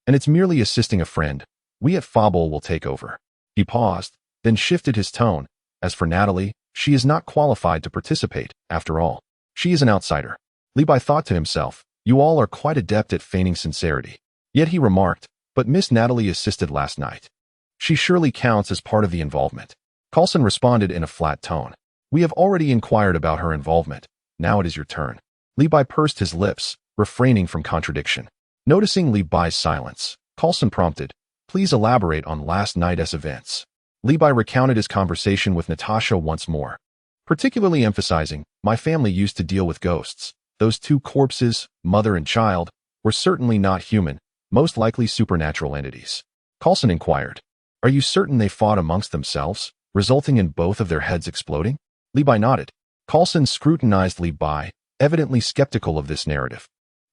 [SPEAKER 1] and it's merely assisting a friend. We at Fable will take over." He paused, then shifted his tone. "As for Natalie, she is not qualified to participate, after all. She is an outsider." Li Bai thought to himself, "You all are quite adept at feigning sincerity." Yet he remarked, "But Miss Natalie assisted last night. She surely counts as part of the involvement." Coulson responded in a flat tone. "We have already inquired about her involvement. Now it is your turn." Li Bai pursed his lips, refraining from contradiction. Noticing Li Bai's silence, Coulson prompted, "Please elaborate on last night's events." Li Bai recounted his conversation with Natasha once more, particularly emphasizing, "My family used to deal with ghosts. Those two corpses, mother and child, were certainly not human, most likely supernatural entities." Coulson inquired, "Are you certain they fought amongst themselves, resulting in both of their heads exploding?" Li Bai nodded. Coulson scrutinized Li Bai, evidently skeptical of this narrative.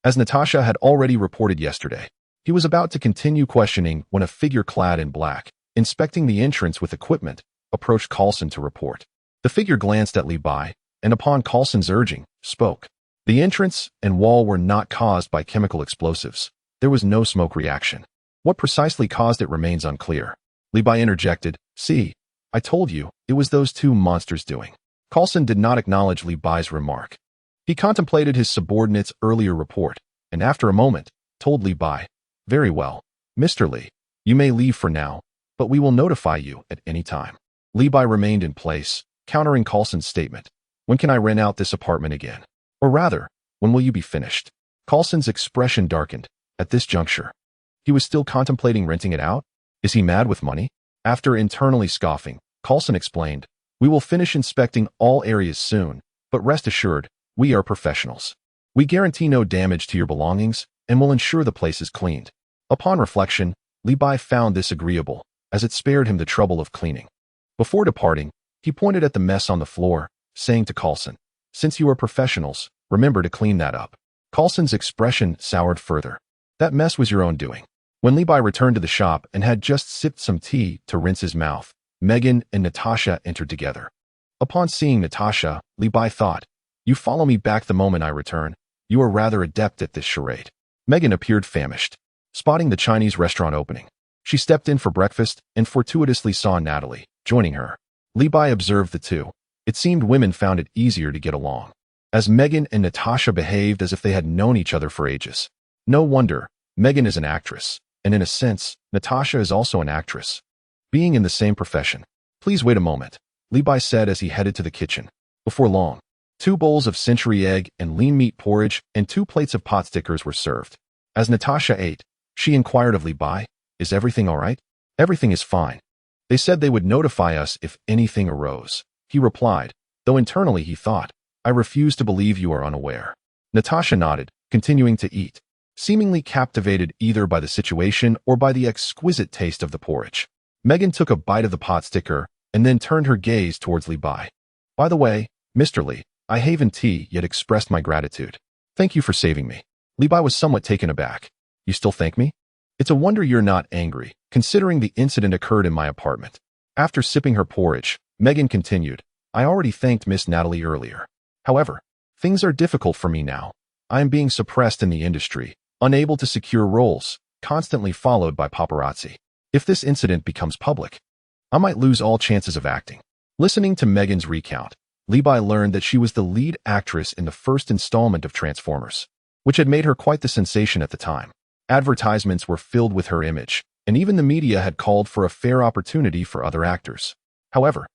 [SPEAKER 1] As Natasha had already reported yesterday, he was about to continue questioning when a figure clad in black, inspecting the entrance with equipment, approached Coulson to report. The figure glanced at Li Bai, and upon Coulson's urging, spoke. The entrance and wall were not caused by chemical explosives. There was no smoke reaction. What precisely caused it remains unclear. Li Bai interjected, "See, I told you, it was those two monsters doing." Coulson did not acknowledge Li Bai's remark. He contemplated his subordinate's earlier report, and after a moment, told Li Bai, "Very well, Mr. Li, you may leave for now, but we will notify you at any time." Li Bai remained in place, countering Coulson's statement. "When can I rent out this apartment again? Or rather, when will you be finished?" Coulson's expression darkened. At this juncture, he was still contemplating renting it out? Is he mad with money? After internally scoffing, Coulson explained, "We will finish inspecting all areas soon, but rest assured, we are professionals. We guarantee no damage to your belongings and will ensure the place is cleaned." Upon reflection, Li Bai found this agreeable, as it spared him the trouble of cleaning. Before departing, he pointed at the mess on the floor, saying to Coulson, "Since you are professionals, remember to clean that up." Coulson's expression soured further. "That mess was your own doing." When Li Bai returned to the shop and had just sipped some tea to rinse his mouth, Megan and Natasha entered together. Upon seeing Natasha, Li Bai thought, "You follow me back the moment I return. You are rather adept at this charade." Megan appeared famished. Spotting the Chinese restaurant opening, she stepped in for breakfast and fortuitously saw Natalie, joining her. Li Bai observed the two. It seemed women found it easier to get along, as Megan and Natasha behaved as if they had known each other for ages. No wonder, Megan is an actress, and in a sense, Natasha is also an actress, being in the same profession. "Please wait a moment," Li Bai said as he headed to the kitchen. Before long, 2 bowls of century egg and lean meat porridge and 2 plates of pot stickers were served. As Natasha ate, she inquired of Li Bai, "Is everything all right?" "Everything is fine. They said they would notify us if anything arose," he replied, though internally he thought, "I refuse to believe you are unaware." Natasha nodded, continuing to eat, seemingly captivated either by the situation or by the exquisite taste of the porridge. Megan took a bite of the pot sticker and then turned her gaze towards Li Bai. "By the way, Mr. Li, I haven't yet expressed my gratitude. Thank you for saving me." Li Bai was somewhat taken aback. "You still thank me? It's a wonder you're not angry, considering the incident occurred in my apartment." After sipping her porridge, Megan continued, "I already thanked Miss Natalie earlier. However, things are difficult for me now. I am being suppressed in the industry, unable to secure roles, constantly followed by paparazzi. If this incident becomes public, I might lose all chances of acting." Listening to Megan's recount, Li Bai learned that she was the lead actress in the first installment of Transformers, which had made her quite the sensation at the time. Advertisements were filled with her image, and even the media had called for a fair opportunity for other actors. However,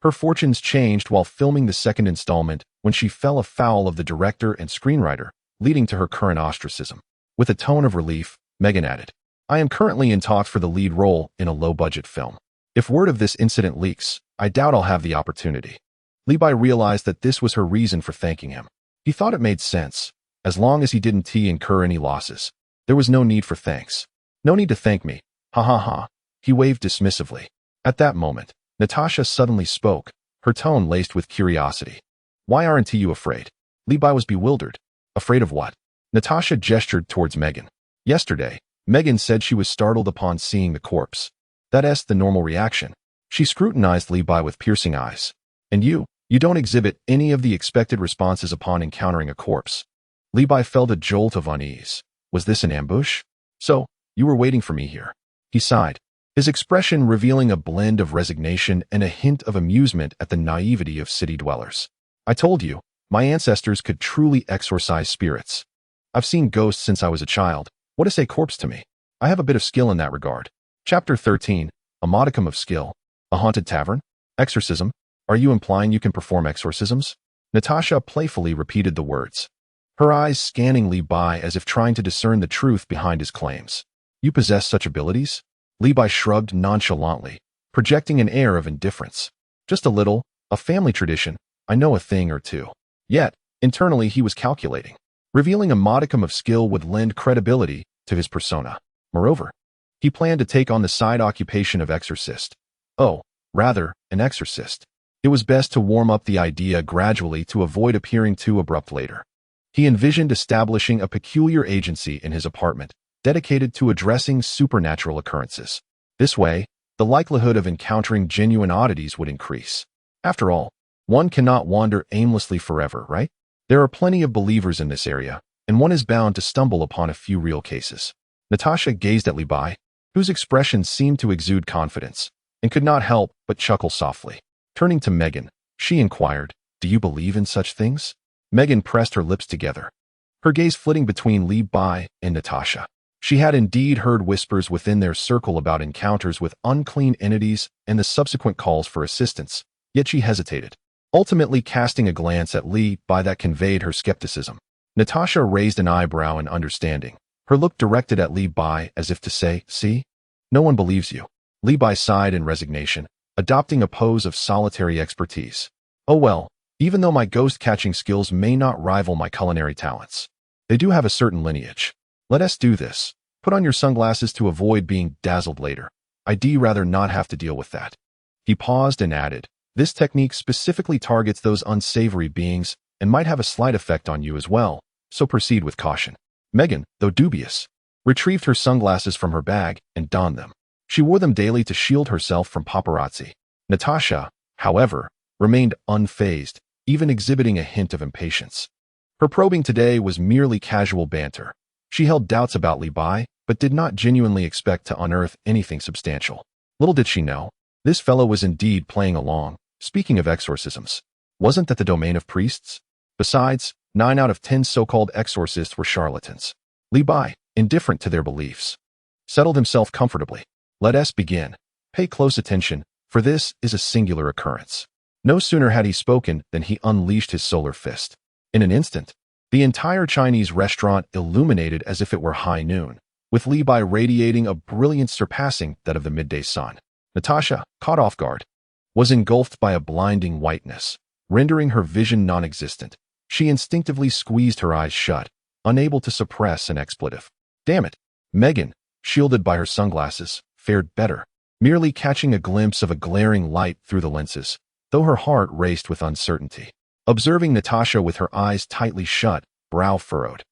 [SPEAKER 1] her fortunes changed while filming the second installment when she fell afoul of the director and screenwriter, leading to her current ostracism. With a tone of relief, Megan added, "I am currently in talks for the lead role in a low-budget film. If word of this incident leaks, I doubt I'll have the opportunity." Li Bai realized that this was her reason for thanking him. He thought it made sense. As long as he didn't incur any losses, there was no need for thanks. "No need to thank me. Ha ha ha." He waved dismissively. At that moment, Natasha suddenly spoke, her tone laced with curiosity. "Why aren't you afraid?" Li Bai was bewildered. "Afraid of what?" Natasha gestured towards Megan. "Yesterday, Megan said she was startled upon seeing the corpse. That's the normal reaction." She scrutinized Li Bai with piercing eyes. "And you don't exhibit any of the expected responses upon encountering a corpse." Li Bai felt a jolt of unease. Was this an ambush? "So, you were waiting for me here." He sighed, his expression revealing a blend of resignation and a hint of amusement at the naivety of city dwellers. "I told you, my ancestors could truly exorcise spirits. I've seen ghosts since I was a child. What is a corpse to me? I have a bit of skill in that regard." Chapter 13, A Modicum of Skill. A haunted tavern? Exorcism? Are you implying you can perform exorcisms? Natasha playfully repeated the words, her eyes scanning Li Bai as if trying to discern the truth behind his claims. "You possess such abilities?" Li Bai shrugged nonchalantly, projecting an air of indifference. "Just a little, a family tradition. I know a thing or two." Yet, internally he was calculating. Revealing a modicum of skill would lend credibility to his persona. Moreover, he planned to take on the side occupation of exorcist. Oh, rather, an exorcist. It was best to warm up the idea gradually to avoid appearing too abrupt later. He envisioned establishing a peculiar agency in his apartment, dedicated to addressing supernatural occurrences. This way, the likelihood of encountering genuine oddities would increase. After all, one cannot wander aimlessly forever, right? There are plenty of believers in this area, and one is bound to stumble upon a few real cases. Natasha gazed at Li Bai, whose expression seemed to exude confidence, and could not help but chuckle softly. Turning to Megan, she inquired, Do you believe in such things? Megan pressed her lips together, her gaze flitting between Li Bai and Natasha. She had indeed heard whispers within their circle about encounters with unclean entities and the subsequent calls for assistance, yet she hesitated, ultimately casting a glance at Li Bai that conveyed her skepticism. Natasha raised an eyebrow in understanding, her look directed at Li Bai as if to say, "See? No one believes you." Li Bai sighed in resignation, adopting a pose of solitary expertise. "Oh well, even though my ghost-catching skills may not rival my culinary talents, they do have a certain lineage. Let us do this. Put on your sunglasses to avoid being dazzled later. I'd rather not have to deal with that." He paused and added, "This technique specifically targets those unsavory beings and might have a slight effect on you as well, so proceed with caution." Megan, though dubious, retrieved her sunglasses from her bag and donned them. She wore them daily to shield herself from paparazzi. Natasha, however, remained unfazed, even exhibiting a hint of impatience. Her probing today was merely casual banter. She held doubts about Li Bai, but did not genuinely expect to unearth anything substantial. Little did she know, this fellow was indeed playing along. Speaking of exorcisms, wasn't that the domain of priests? Besides, 9 out of 10 so-called exorcists were charlatans. Li Bai, indifferent to their beliefs, settled himself comfortably. "Let us begin. Pay close attention, for this is a singular occurrence." No sooner had he spoken than he unleashed his solar fist. In an instant, the entire Chinese restaurant illuminated as if it were high noon, with Li Bai radiating a brilliance surpassing that of the midday sun. Natasha, caught off guard, was engulfed by a blinding whiteness, rendering her vision non-existent. She instinctively squeezed her eyes shut, unable to suppress an expletive. Damn it! Megan, shielded by her sunglasses, fared better, merely catching a glimpse of a glaring light through the lenses, though her heart raced with uncertainty. Observing Natasha with her eyes tightly shut, brow furrowed,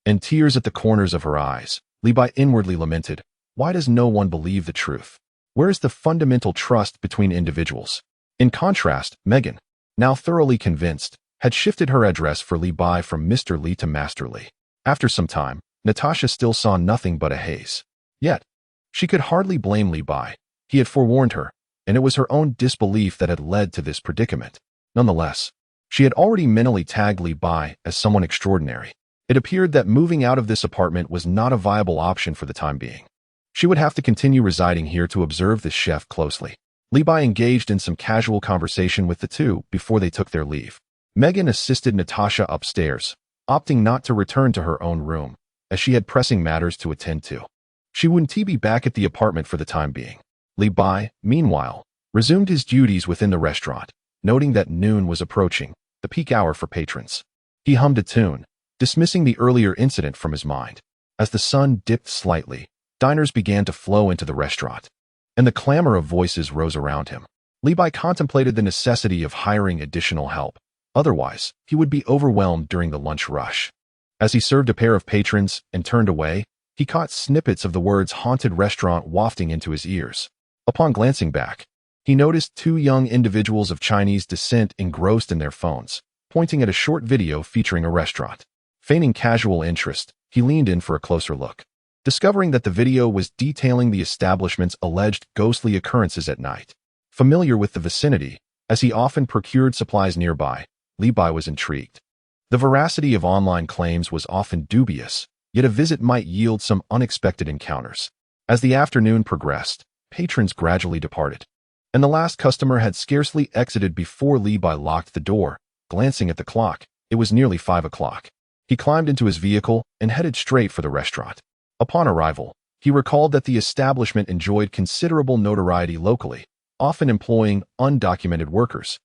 [SPEAKER 1] and tears at the corners of her eyes, Li Bai inwardly lamented, "Why does no one believe the truth? Where is the fundamental trust between individuals?" In contrast, Megan, now thoroughly convinced, had shifted her address for Li Bai from Mr. Li to Master Li. After some time, Natasha still saw nothing but a haze. Yet, she could hardly blame Li Bai. He had forewarned her, and it was her own disbelief that had led to this predicament. Nonetheless, she had already mentally tagged Li Bai as someone extraordinary. It appeared that moving out of this apartment was not a viable option for the time being. She would have to continue residing here to observe this chef closely. Li Bai engaged in some casual conversation with the two before they took their leave. Megan assisted Natasha upstairs, opting not to return to her own room, as she had pressing matters to attend to. She wouldn't be back at the apartment for the time being. Li Bai, meanwhile, resumed his duties within the restaurant, noting that noon was approaching, the peak hour for patrons. He hummed a tune, dismissing the earlier incident from his mind. As the sun dipped slightly, diners began to flow into the restaurant, and the clamor of voices rose around him. Li Bai contemplated the necessity of hiring additional help. Otherwise, he would be overwhelmed during the lunch rush. As he served a pair of patrons and turned away, he caught snippets of the words "haunted restaurant" wafting into his ears. Upon glancing back, he noticed 2 young individuals of Chinese descent engrossed in their phones, pointing at a short video featuring a restaurant. Feigning casual interest, he leaned in for a closer look, discovering that the video was detailing the establishment's alleged ghostly occurrences at night. Familiar with the vicinity, as he often procured supplies nearby, Li Bai was intrigued. The veracity of online claims was often dubious, yet a visit might yield some unexpected encounters. As the afternoon progressed, patrons gradually departed, and the last customer had scarcely exited before Li Bai locked the door. Glancing at the clock, it was nearly 5 o'clock. He climbed into his vehicle and headed straight for the restaurant. Upon arrival, he recalled that the establishment enjoyed considerable notoriety locally, often employing undocumented workers,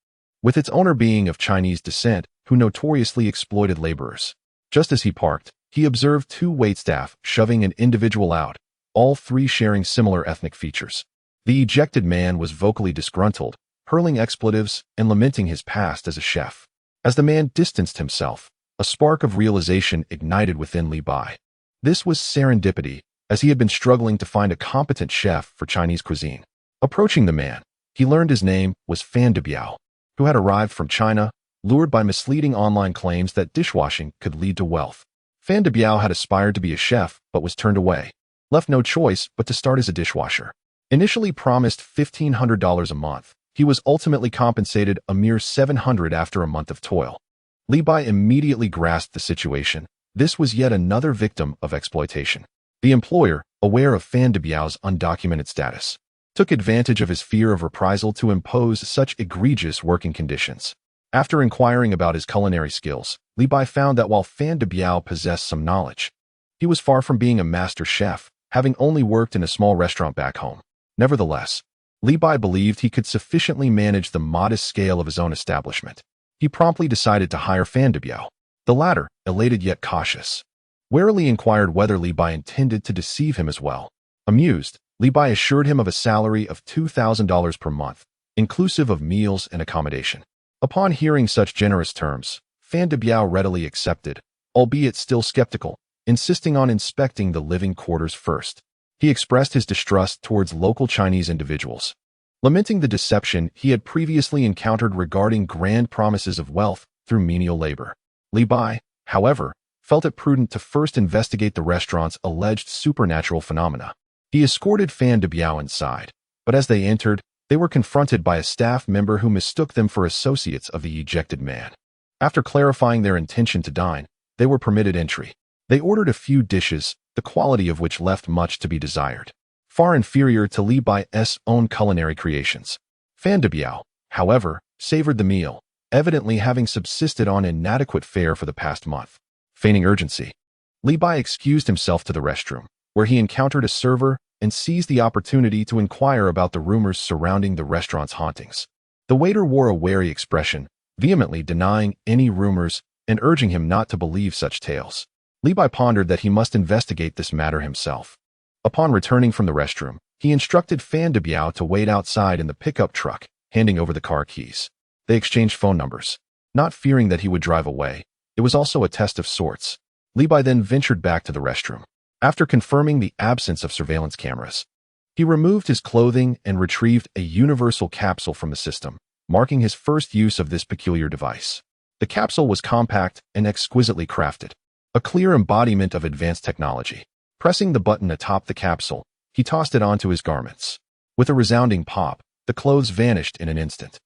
[SPEAKER 1] with its owner being of Chinese descent, who notoriously exploited laborers. Just as he parked, he observed 2 waitstaff shoving an individual out, all 3 sharing similar ethnic features. The ejected man was vocally disgruntled, hurling expletives and lamenting his past as a chef. As the man distanced himself, a spark of realization ignited within Li Bai. This was serendipity, as he had been struggling to find a competent chef for Chinese cuisine. Approaching the man, he learned his name was Fan Debiao, who had arrived from China, lured by misleading online claims that dishwashing could lead to wealth. Fan Debiao had aspired to be a chef but was turned away, left no choice but to start as a dishwasher. Initially promised $1,500 a month, He was ultimately compensated a mere 700 after a month of toil. Li Bai immediately grasped the situation. This was yet another victim of exploitation. The employer, aware of Fan Debiao's undocumented status, took advantage of his fear of reprisal to impose such egregious working conditions. After inquiring about his culinary skills, Li Bai found that while Fan Debiao possessed some knowledge, he was far from being a master chef, having only worked in a small restaurant back home. Nevertheless, Li Bai believed he could sufficiently manage the modest scale of his own establishment. He promptly decided to hire Fan Debiao. The latter, elated yet cautious, warily inquired whether Li Bai intended to deceive him as well. Amused, Li Bai assured him of a salary of $2,000 per month, inclusive of meals and accommodation. Upon hearing such generous terms, Fan Debiao readily accepted, albeit still skeptical, insisting on inspecting the living quarters first. He expressed his distrust towards local Chinese individuals, lamenting the deception he had previously encountered regarding grand promises of wealth through menial labor. Li Bai, however, felt it prudent to first investigate the restaurant's alleged supernatural phenomena. He escorted Fan Debiao inside, but as they entered, they were confronted by a staff member who mistook them for associates of the ejected man. After clarifying their intention to dine, they were permitted entry. They ordered a few dishes, the quality of which left much to be desired, far inferior to Li Bai's own culinary creations. Fan Debiao, however, savored the meal, evidently having subsisted on inadequate fare for the past month. Feigning urgency, Li Bai excused himself to the restroom, where he encountered a server and seized the opportunity to inquire about the rumors surrounding the restaurant's hauntings. The waiter wore a wary expression, vehemently denying any rumors and urging him not to believe such tales. Li Bai pondered that he must investigate this matter himself. Upon returning from the restroom, he instructed Fan Debiao to wait outside in the pickup truck, handing over the car keys. They exchanged phone numbers. Not fearing that he would drive away, it was also a test of sorts. Li Bai then ventured back to the restroom. After confirming the absence of surveillance cameras, he removed his clothing and retrieved a universal capsule from the system, marking his first use of this peculiar device. The capsule was compact and exquisitely crafted, a clear embodiment of advanced technology. Pressing the button atop the capsule, he tossed it onto his garments. With a resounding pop, the clothes vanished in an instant.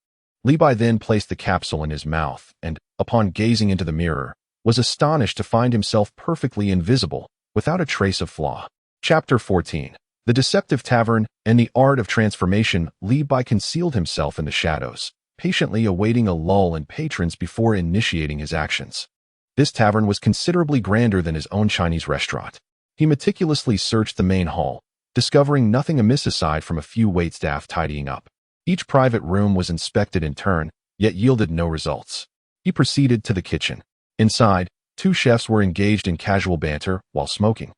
[SPEAKER 1] Li Bai then placed the capsule in his mouth and, upon gazing into the mirror, was astonished to find himself perfectly invisible, without a trace of flaw. Chapter 14. The Deceptive Tavern and the Art of Transformation. Li Bai concealed himself in the shadows, patiently awaiting a lull in patrons before initiating his actions. This tavern was considerably grander than his own Chinese restaurant. He meticulously searched the main hall, discovering nothing amiss aside from a few waitstaff tidying up. Each private room was inspected in turn, yet yielded no results. He proceeded to the kitchen. Inside, two chefs were engaged in casual banter while smoking,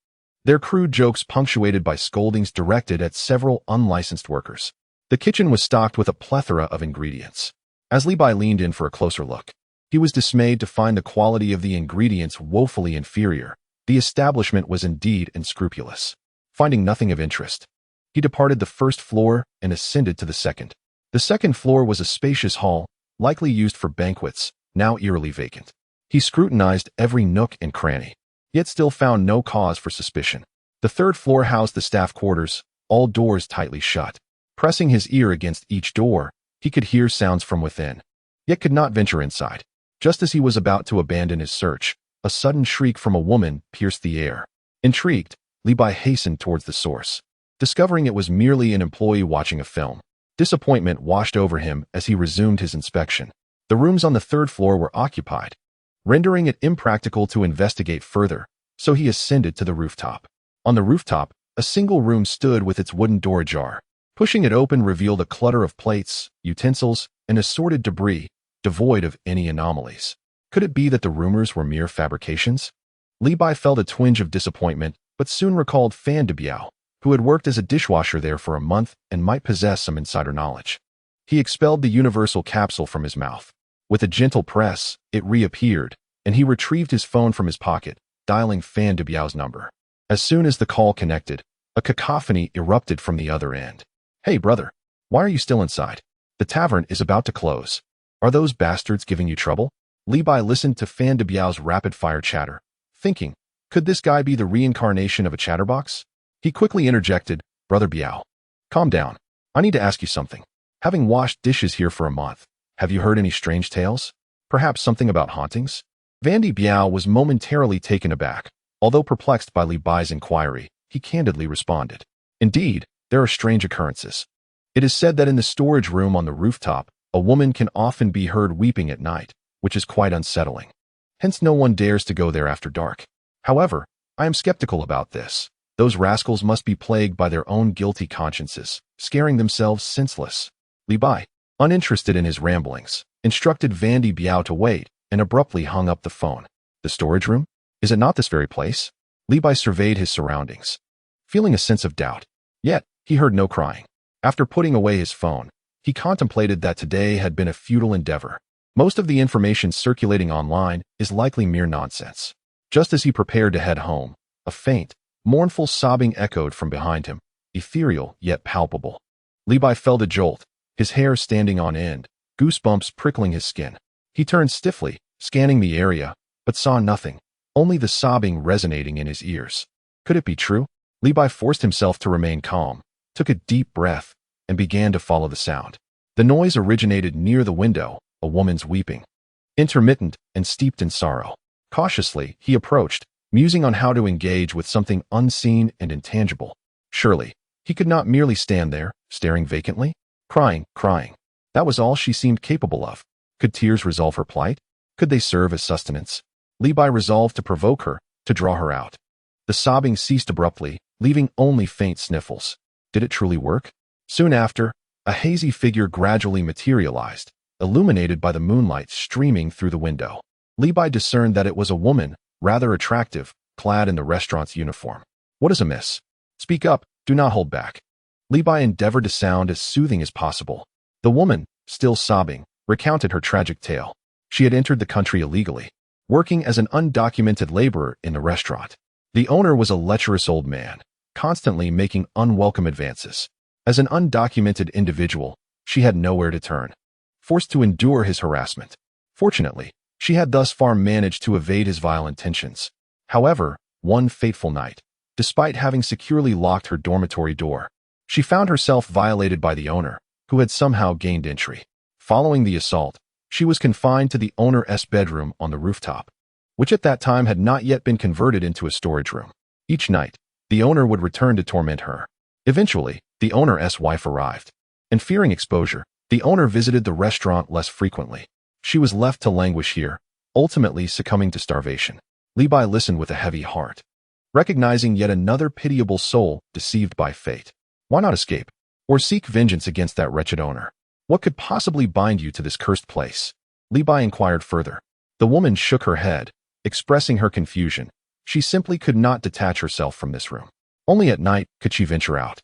[SPEAKER 1] their crude jokes punctuated by scoldings directed at several unlicensed workers. The kitchen was stocked with a plethora of ingredients. As Li Bai leaned in for a closer look, he was dismayed to find the quality of the ingredients woefully inferior. The establishment was indeed unscrupulous. Finding nothing of interest, he departed the first floor and ascended to the second. The second floor was a spacious hall, likely used for banquets, now eerily vacant. He scrutinized every nook and cranny, yet still found no cause for suspicion. The third floor housed the staff quarters, all doors tightly shut. Pressing his ear against each door, he could hear sounds from within, yet could not venture inside. Just as he was about to abandon his search, a sudden shriek from a woman pierced the air. Intrigued, Li Bai hastened towards the source, discovering it was merely an employee watching a film. Disappointment washed over him as he resumed his inspection. The rooms on the third floor were occupied, rendering it impractical to investigate further, so he ascended to the rooftop. On the rooftop, a single room stood with its wooden door ajar. Pushing it open revealed a clutter of plates, utensils, and assorted debris, devoid of any anomalies. Could it be that the rumors were mere fabrications? Li Bai felt a twinge of disappointment, but soon recalled Fan Debiao, who had worked as a dishwasher there for a month and might possess some insider knowledge. He expelled the universal capsule from his mouth. With a gentle press, it reappeared, and he retrieved his phone from his pocket, dialing Fan Debiao's number. As soon as the call connected, a cacophony erupted from the other end. "Hey, brother, why are you still inside? The tavern is about to close. Are those bastards giving you trouble?" Li Bai listened to Fan Debiao's rapid-fire chatter, thinking, could this guy be the reincarnation of a chatterbox? He quickly interjected, "Brother Biao, calm down. I need to ask you something. Having washed dishes here for a month, have you heard any strange tales? Perhaps something about hauntings? Vandy Biao was momentarily taken aback. Although perplexed by Li Bai's inquiry, he candidly responded. Indeed, there are strange occurrences. It is said that in the storage room on the rooftop, a woman can often be heard weeping at night, which is quite unsettling. Hence no one dares to go there after dark. However, I am skeptical about this. Those rascals must be plagued by their own guilty consciences, scaring themselves senseless. Li Bai, uninterested in his ramblings, instructed Vandy Biao to wait and abruptly hung up the phone. The storage room? Is it not this very place? Li Bai surveyed his surroundings, feeling a sense of doubt. Yet, he heard no crying. After putting away his phone, he contemplated that today had been a futile endeavor. Most of the information circulating online is likely mere nonsense. Just as he prepared to head home, a faint, mournful sobbing echoed from behind him, ethereal yet palpable. Li Bai felt a jolt, his hair standing on end, goosebumps prickling his skin. He turned stiffly, scanning the area, but saw nothing, only the sobbing resonating in his ears. Could it be true? Li Bai forced himself to remain calm, took a deep breath, and began to follow the sound. The noise originated near the window, a woman's weeping. Intermittent and steeped in sorrow. Cautiously, he approached, musing on how to engage with something unseen and intangible. Surely, he could not merely stand there, staring vacantly, crying. That was all she seemed capable of. Could tears resolve her plight? Could they serve as sustenance? Li Bai resolved to provoke her, to draw her out. The sobbing ceased abruptly, leaving only faint sniffles. Did it truly work? Soon after, a hazy figure gradually materialized, illuminated by the moonlight streaming through the window. Li Bai discerned that it was a woman, rather attractive, clad in the restaurant's uniform. What is amiss? Speak up, do not hold back. Li Bai endeavored to sound as soothing as possible. The woman, still sobbing, recounted her tragic tale. She had entered the country illegally, working as an undocumented laborer in the restaurant. The owner was a lecherous old man, constantly making unwelcome advances. As an undocumented individual, she had nowhere to turn, forced to endure his harassment. Fortunately, she had thus far managed to evade his vile intentions. However, one fateful night, despite having securely locked her dormitory door, she found herself violated by the owner, who had somehow gained entry. Following the assault, she was confined to the owner's bedroom on the rooftop, which at that time had not yet been converted into a storage room. Each night, the owner would return to torment her. Eventually, the owner's wife arrived, and fearing exposure, the owner visited the restaurant less frequently. She was left to languish here, ultimately succumbing to starvation. Li Bai listened with a heavy heart, recognizing yet another pitiable soul deceived by fate. Why not escape, or seek vengeance against that wretched owner? What could possibly bind you to this cursed place? Li Bai inquired further. The woman shook her head, expressing her confusion. She simply could not detach herself from this room. Only at night could she venture out,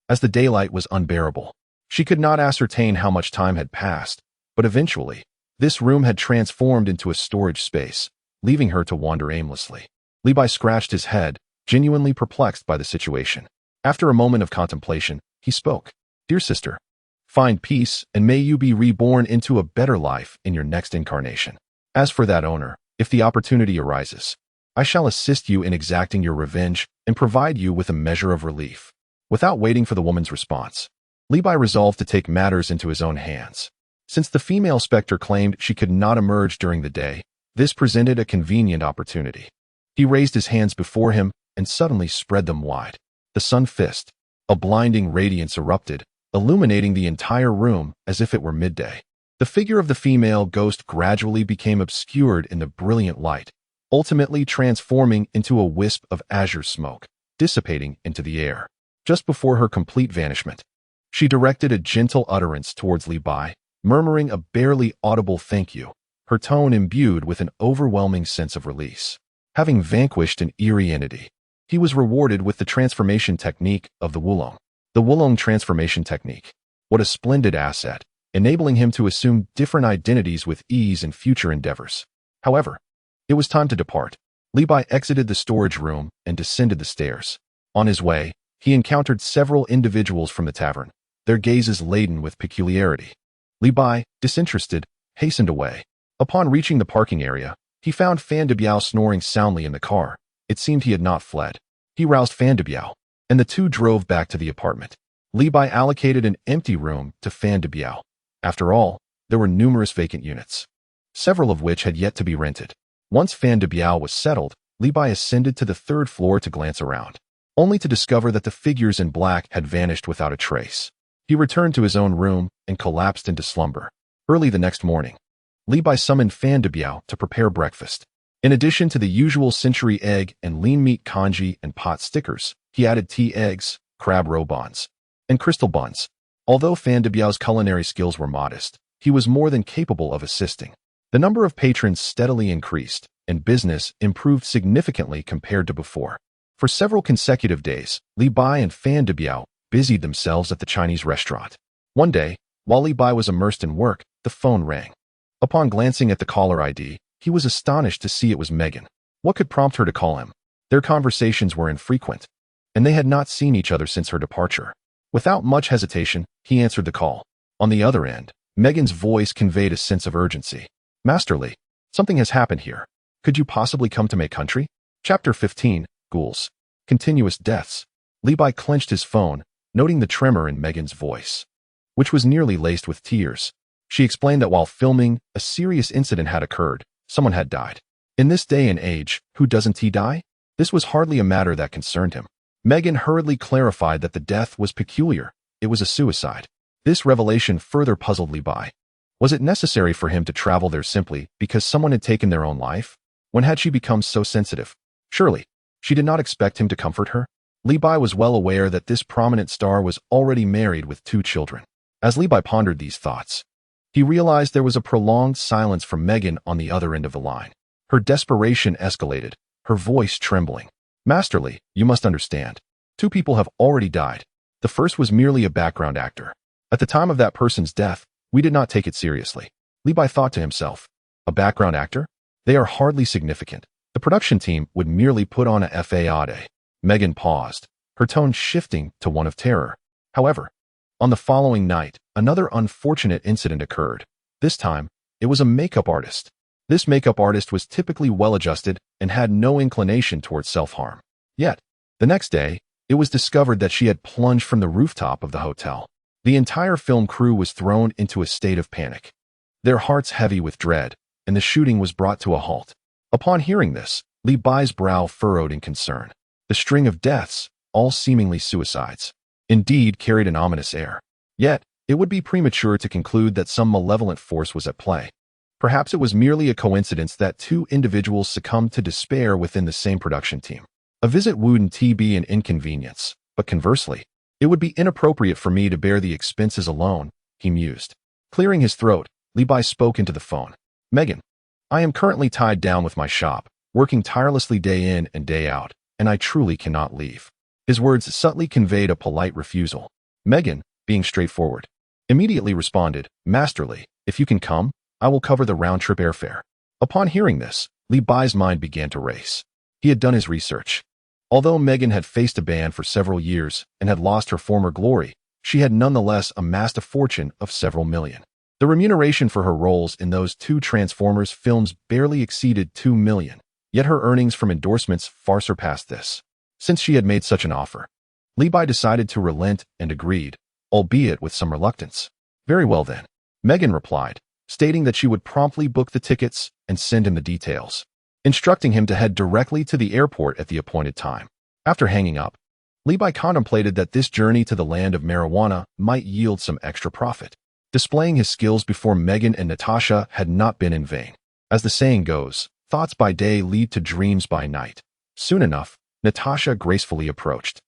[SPEAKER 1] as the daylight was unbearable. She could not ascertain how much time had passed, but eventually, this room had transformed into a storage space, leaving her to wander aimlessly. Li Bai scratched his head, genuinely perplexed by the situation. After a moment of contemplation, he spoke. Dear sister, find peace, and may you be reborn into a better life in your next incarnation. As for that owner, if the opportunity arises, I shall assist you in exacting your revenge and provide you with a measure of relief. Without waiting for the woman's response, Li Bai resolved to take matters into his own hands. Since the female specter claimed she could not emerge during the day, this presented a convenient opportunity. He raised his hands before him and suddenly spread them wide. The sun fist, a blinding radiance erupted, illuminating the entire room as if it were midday. The figure of the female ghost gradually became obscured in the brilliant light, ultimately transforming into a wisp of azure smoke, dissipating into the air. Just before her complete vanishment, she directed a gentle utterance towards Li Bai, murmuring a barely audible thank you, her tone imbued with an overwhelming sense of release. Having vanquished an eerie entity, he was rewarded with the transformation technique of the Wulong. The Wulong transformation technique. What a splendid asset, enabling him to assume different identities with ease in future endeavors. However, it was time to depart. Li Bai exited the storage room and descended the stairs. On his way, he encountered several individuals from the tavern, their gazes laden with peculiarity. Li Bai, disinterested, hastened away. Upon reaching the parking area, he found Fan de Biao snoring soundly in the car. It seemed he had not fled. He roused Fan de Biao, and the two drove back to the apartment. Li Bai allocated an empty room to Fan Debiao. After all, there were numerous vacant units, several of which had yet to be rented. Once Fan Debiao was settled, Li Bai ascended to the third floor to glance around, only to discover that the figures in black had vanished without a trace. He returned to his own room and collapsed into slumber. Early the next morning, Li Bai summoned Fan Debiao to prepare breakfast. In addition to the usual century egg and lean meat congee and pot stickers, he added tea eggs, crab roe buns, and crystal buns. Although Fan Debiao's culinary skills were modest, he was more than capable of assisting. The number of patrons steadily increased, and business improved significantly compared to before. For several consecutive days, Li Bai and Fan Debiao busied themselves at the Chinese restaurant. One day, while Li Bai was immersed in work, the phone rang. Upon glancing at the caller ID, he was astonished to see it was Megan. What could prompt her to call him? Their conversations were infrequent, and they had not seen each other since her departure. Without much hesitation, he answered the call. On the other end, Megan's voice conveyed a sense of urgency. Master Li, something has happened here. Could you possibly come to my country? Chapter 15, Ghouls. Continuous Deaths. Li Bai clenched his phone, noting the tremor in Megan's voice, which was nearly laced with tears. She explained that while filming, a serious incident had occurred. Someone had died. In this day and age, who doesn't he die? This was hardly a matter that concerned him. Megan hurriedly clarified that the death was peculiar. It was a suicide. This revelation further puzzled Li Bai. Was it necessary for him to travel there simply because someone had taken their own life? When had she become so sensitive? Surely, she did not expect him to comfort her. Li Bai was well aware that this prominent star was already married with 2 children. As Li Bai pondered these thoughts, he realized there was a prolonged silence from Megan on the other end of the line. Her desperation escalated, her voice trembling. Master Li, you must understand. 2 people have already died. The first was merely a background actor. At the time of that person's death, we did not take it seriously. Li Bai thought to himself, a background actor? They are hardly significant. The production team would merely put on a fade. Megan paused, her tone shifting to one of terror. However, on the following night, another unfortunate incident occurred. This time, it was a makeup artist. This makeup artist was typically well-adjusted and had no inclination towards self-harm. Yet, the next day, it was discovered that she had plunged from the rooftop of the hotel. The entire film crew was thrown into a state of panic, their hearts heavy with dread, and the shooting was brought to a halt. Upon hearing this, Li Bai's brow furrowed in concern. The string of deaths, all seemingly suicides, indeed carried an ominous air. Yet, it would be premature to conclude that some malevolent force was at play. Perhaps it was merely a coincidence that 2 individuals succumbed to despair within the same production team. A visit wouldn't be an inconvenience, but conversely, it would be inappropriate for me to bear the expenses alone, he mused. Clearing his throat, Li Bai spoke into the phone. Megan, I am currently tied down with my shop, working tirelessly day in and day out, and I truly cannot leave. His words subtly conveyed a polite refusal. Megan, being straightforward, immediately responded, Master Li, if you can come, I will cover the round-trip airfare. Upon hearing this, Li Bai's mind began to race. He had done his research. Although Megan had faced a ban for several years and had lost her former glory, she had nonetheless amassed a fortune of several million. The remuneration for her roles in those 2 Transformers films barely exceeded 2 million, yet her earnings from endorsements far surpassed this. Since she had made such an offer, Li Bai decided to relent and agreed, albeit with some reluctance. Very well then, Megan replied, stating that she would promptly book the tickets and send him the details, instructing him to head directly to the airport at the appointed time. After hanging up, Li Bai contemplated that this journey to the land of marijuana might yield some extra profit. Displaying his skills before Megan and Natasha had not been in vain. As the saying goes, thoughts by day lead to dreams by night. Soon enough, Natasha gracefully approached.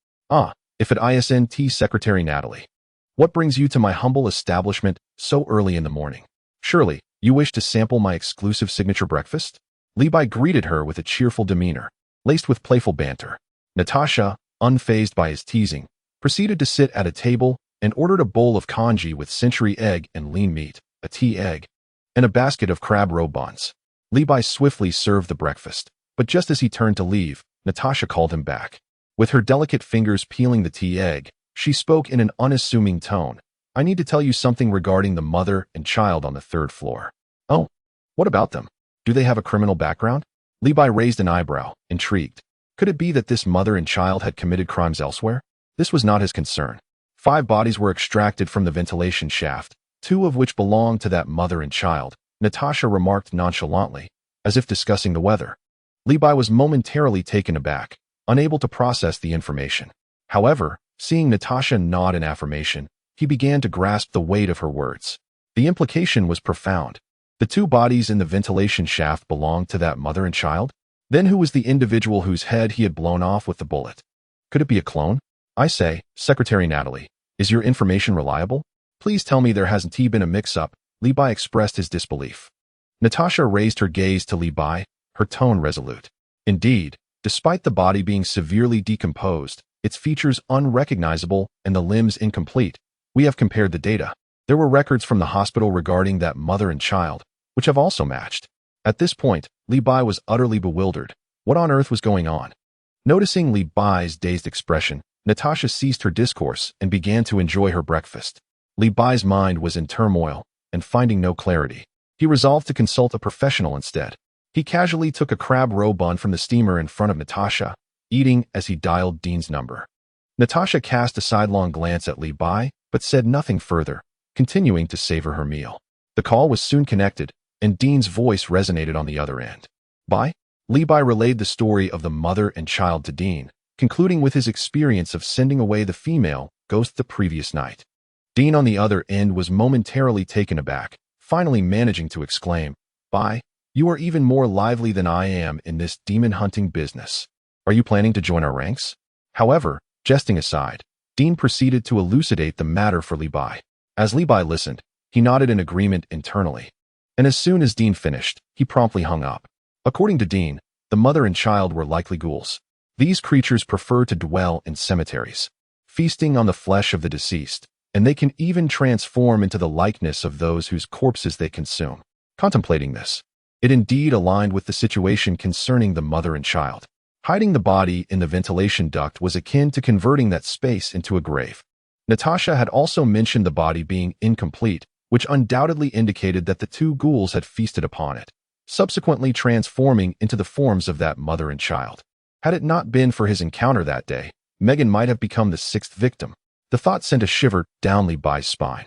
[SPEAKER 1] If it isn't Secretary Natalie. What brings you to my humble establishment so early in the morning? Surely, you wish to sample my exclusive signature breakfast? Li Bai greeted her with a cheerful demeanor, laced with playful banter. Natasha, unfazed by his teasing, proceeded to sit at a table and ordered a bowl of congee with century egg and lean meat, a tea egg, and a basket of crab roe buns. Li Bai swiftly served the breakfast, but just as he turned to leave, Natasha called him back. With her delicate fingers peeling the tea egg, she spoke in an unassuming tone. I need to tell you something regarding the mother and child on the 3rd floor. Oh, what about them? Do they have a criminal background? Li Bai raised an eyebrow, intrigued. Could it be that this mother and child had committed crimes elsewhere? This was not his concern. 5 bodies were extracted from the ventilation shaft, 2 of which belonged to that mother and child, Natasha remarked nonchalantly, as if discussing the weather. Levi was momentarily taken aback, unable to process the information. However, seeing Natasha nod in affirmation, he began to grasp the weight of her words. The implication was profound. The 2 bodies in the ventilation shaft belonged to that mother and child? Then who was the individual whose head he had blown off with the bullet? Could it be a clone? I say, Secretary Natalie, is your information reliable? Please tell me there hasn't been a mix-up. Levi expressed his disbelief. Natasha raised her gaze to Levi, her tone resolute. Indeed, despite the body being severely decomposed, its features unrecognizable and the limbs incomplete, we have compared the data. There were records from the hospital regarding that mother and child, which have also matched. At this point, Levi was utterly bewildered. What on earth was going on? Noticing Levi's dazed expression, Natasha ceased her discourse and began to enjoy her breakfast. Levi's mind was in turmoil and finding no clarity. He resolved to consult a professional instead. He casually took a crab roe bun from the steamer in front of Natasha, eating as he dialed Dean's number. Natasha cast a sidelong glance at Levi, but said nothing further, continuing to savor her meal. The call was soon connected, and Dean's voice resonated on the other end. Levi relayed the story of the mother and child to Dean, concluding with his experience of sending away the female ghost the previous night. Dean on the other end was momentarily taken aback, finally managing to exclaim, you are even more lively than I am in this demon-hunting business. Are you planning to join our ranks? However, jesting aside, Dean proceeded to elucidate the matter for Levi. As Levi listened, he nodded in agreement internally. And as soon as Dean finished, he promptly hung up. According to Dean, the mother and child were likely ghouls. These creatures prefer to dwell in cemeteries, feasting on the flesh of the deceased, and they can even transform into the likeness of those whose corpses they consume. Contemplating this, it indeed aligned with the situation concerning the mother and child. Hiding the body in the ventilation duct was akin to converting that space into a grave. Natasha had also mentioned the body being incomplete, which undoubtedly indicated that the 2 ghouls had feasted upon it, subsequently transforming into the forms of that mother and child. Had it not been for his encounter that day, Megan might have become the 6th victim. The thought sent a shiver down Levi's spine.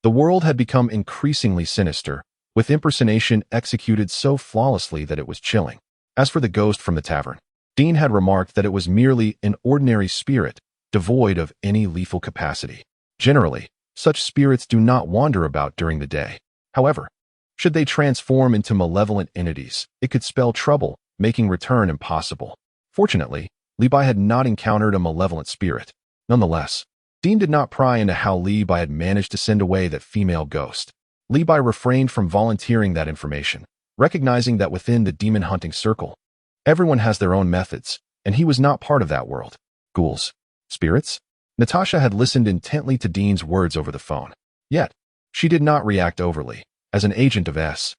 [SPEAKER 1] The world had become increasingly sinister, with impersonation executed so flawlessly that it was chilling. As for the ghost from the tavern, Dean had remarked that it was merely an ordinary spirit, devoid of any lethal capacity. Generally, such spirits do not wander about during the day. However, should they transform into malevolent entities, it could spell trouble, making return impossible. Fortunately, Levi had not encountered a malevolent spirit. Nonetheless, Dean did not pry into how Levi had managed to send away that female ghost. Levi refrained from volunteering that information, recognizing that within the demon-hunting circle, everyone has their own methods, and he was not part of that world. Ghouls. Spirits? Natasha had listened intently to Dean's words over the phone. Yet, she did not react overly. As an agent of S.H.I.E.L.D.,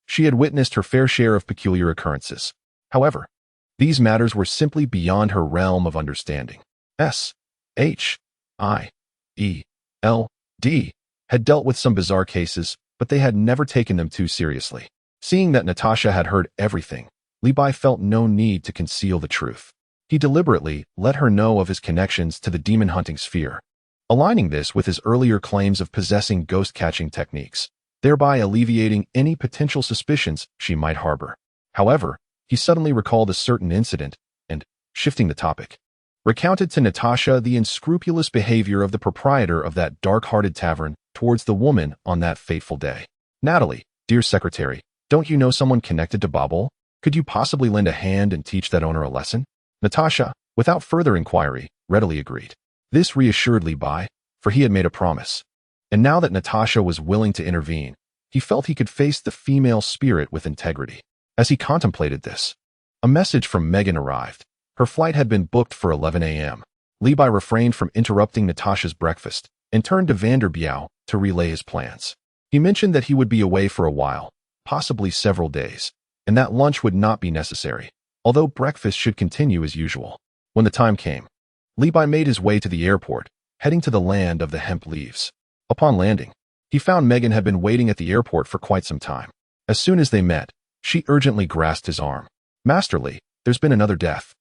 [SPEAKER 1] she had witnessed her fair share of peculiar occurrences. However, these matters were simply beyond her realm of understanding. S.H.I.E.L.D. had dealt with some bizarre cases, but they had never taken them too seriously. Seeing that Natasha had heard everything, Levi felt no need to conceal the truth. He deliberately let her know of his connections to the demon-hunting sphere, aligning this with his earlier claims of possessing ghost-catching techniques, thereby alleviating any potential suspicions she might harbor. However, he suddenly recalled a certain incident and, shifting the topic, recounted to Natasha the unscrupulous behavior of the proprietor of that dark-hearted tavern towards the woman on that fateful day. Natalie, dear secretary, don't you know someone connected to Bobble? Could you possibly lend a hand and teach that owner a lesson? Natasha, without further inquiry, readily agreed. This reassured Levi, for he had made a promise. And now that Natasha was willing to intervene, he felt he could face the female spirit with integrity. As he contemplated this, a message from Megan arrived. Her flight had been booked for 11 a.m. Levi refrained from interrupting Natasha's breakfast and turned to Vanderbiau to relay his plans. He mentioned that he would be away for a while, possibly several days, and that lunch would not be necessary, although breakfast should continue as usual. When the time came, Levi made his way to the airport, heading to the land of the hemp leaves. Upon landing, he found Megan had been waiting at the airport for quite some time. As soon as they met, she urgently grasped his arm. Masterly, there's been another death.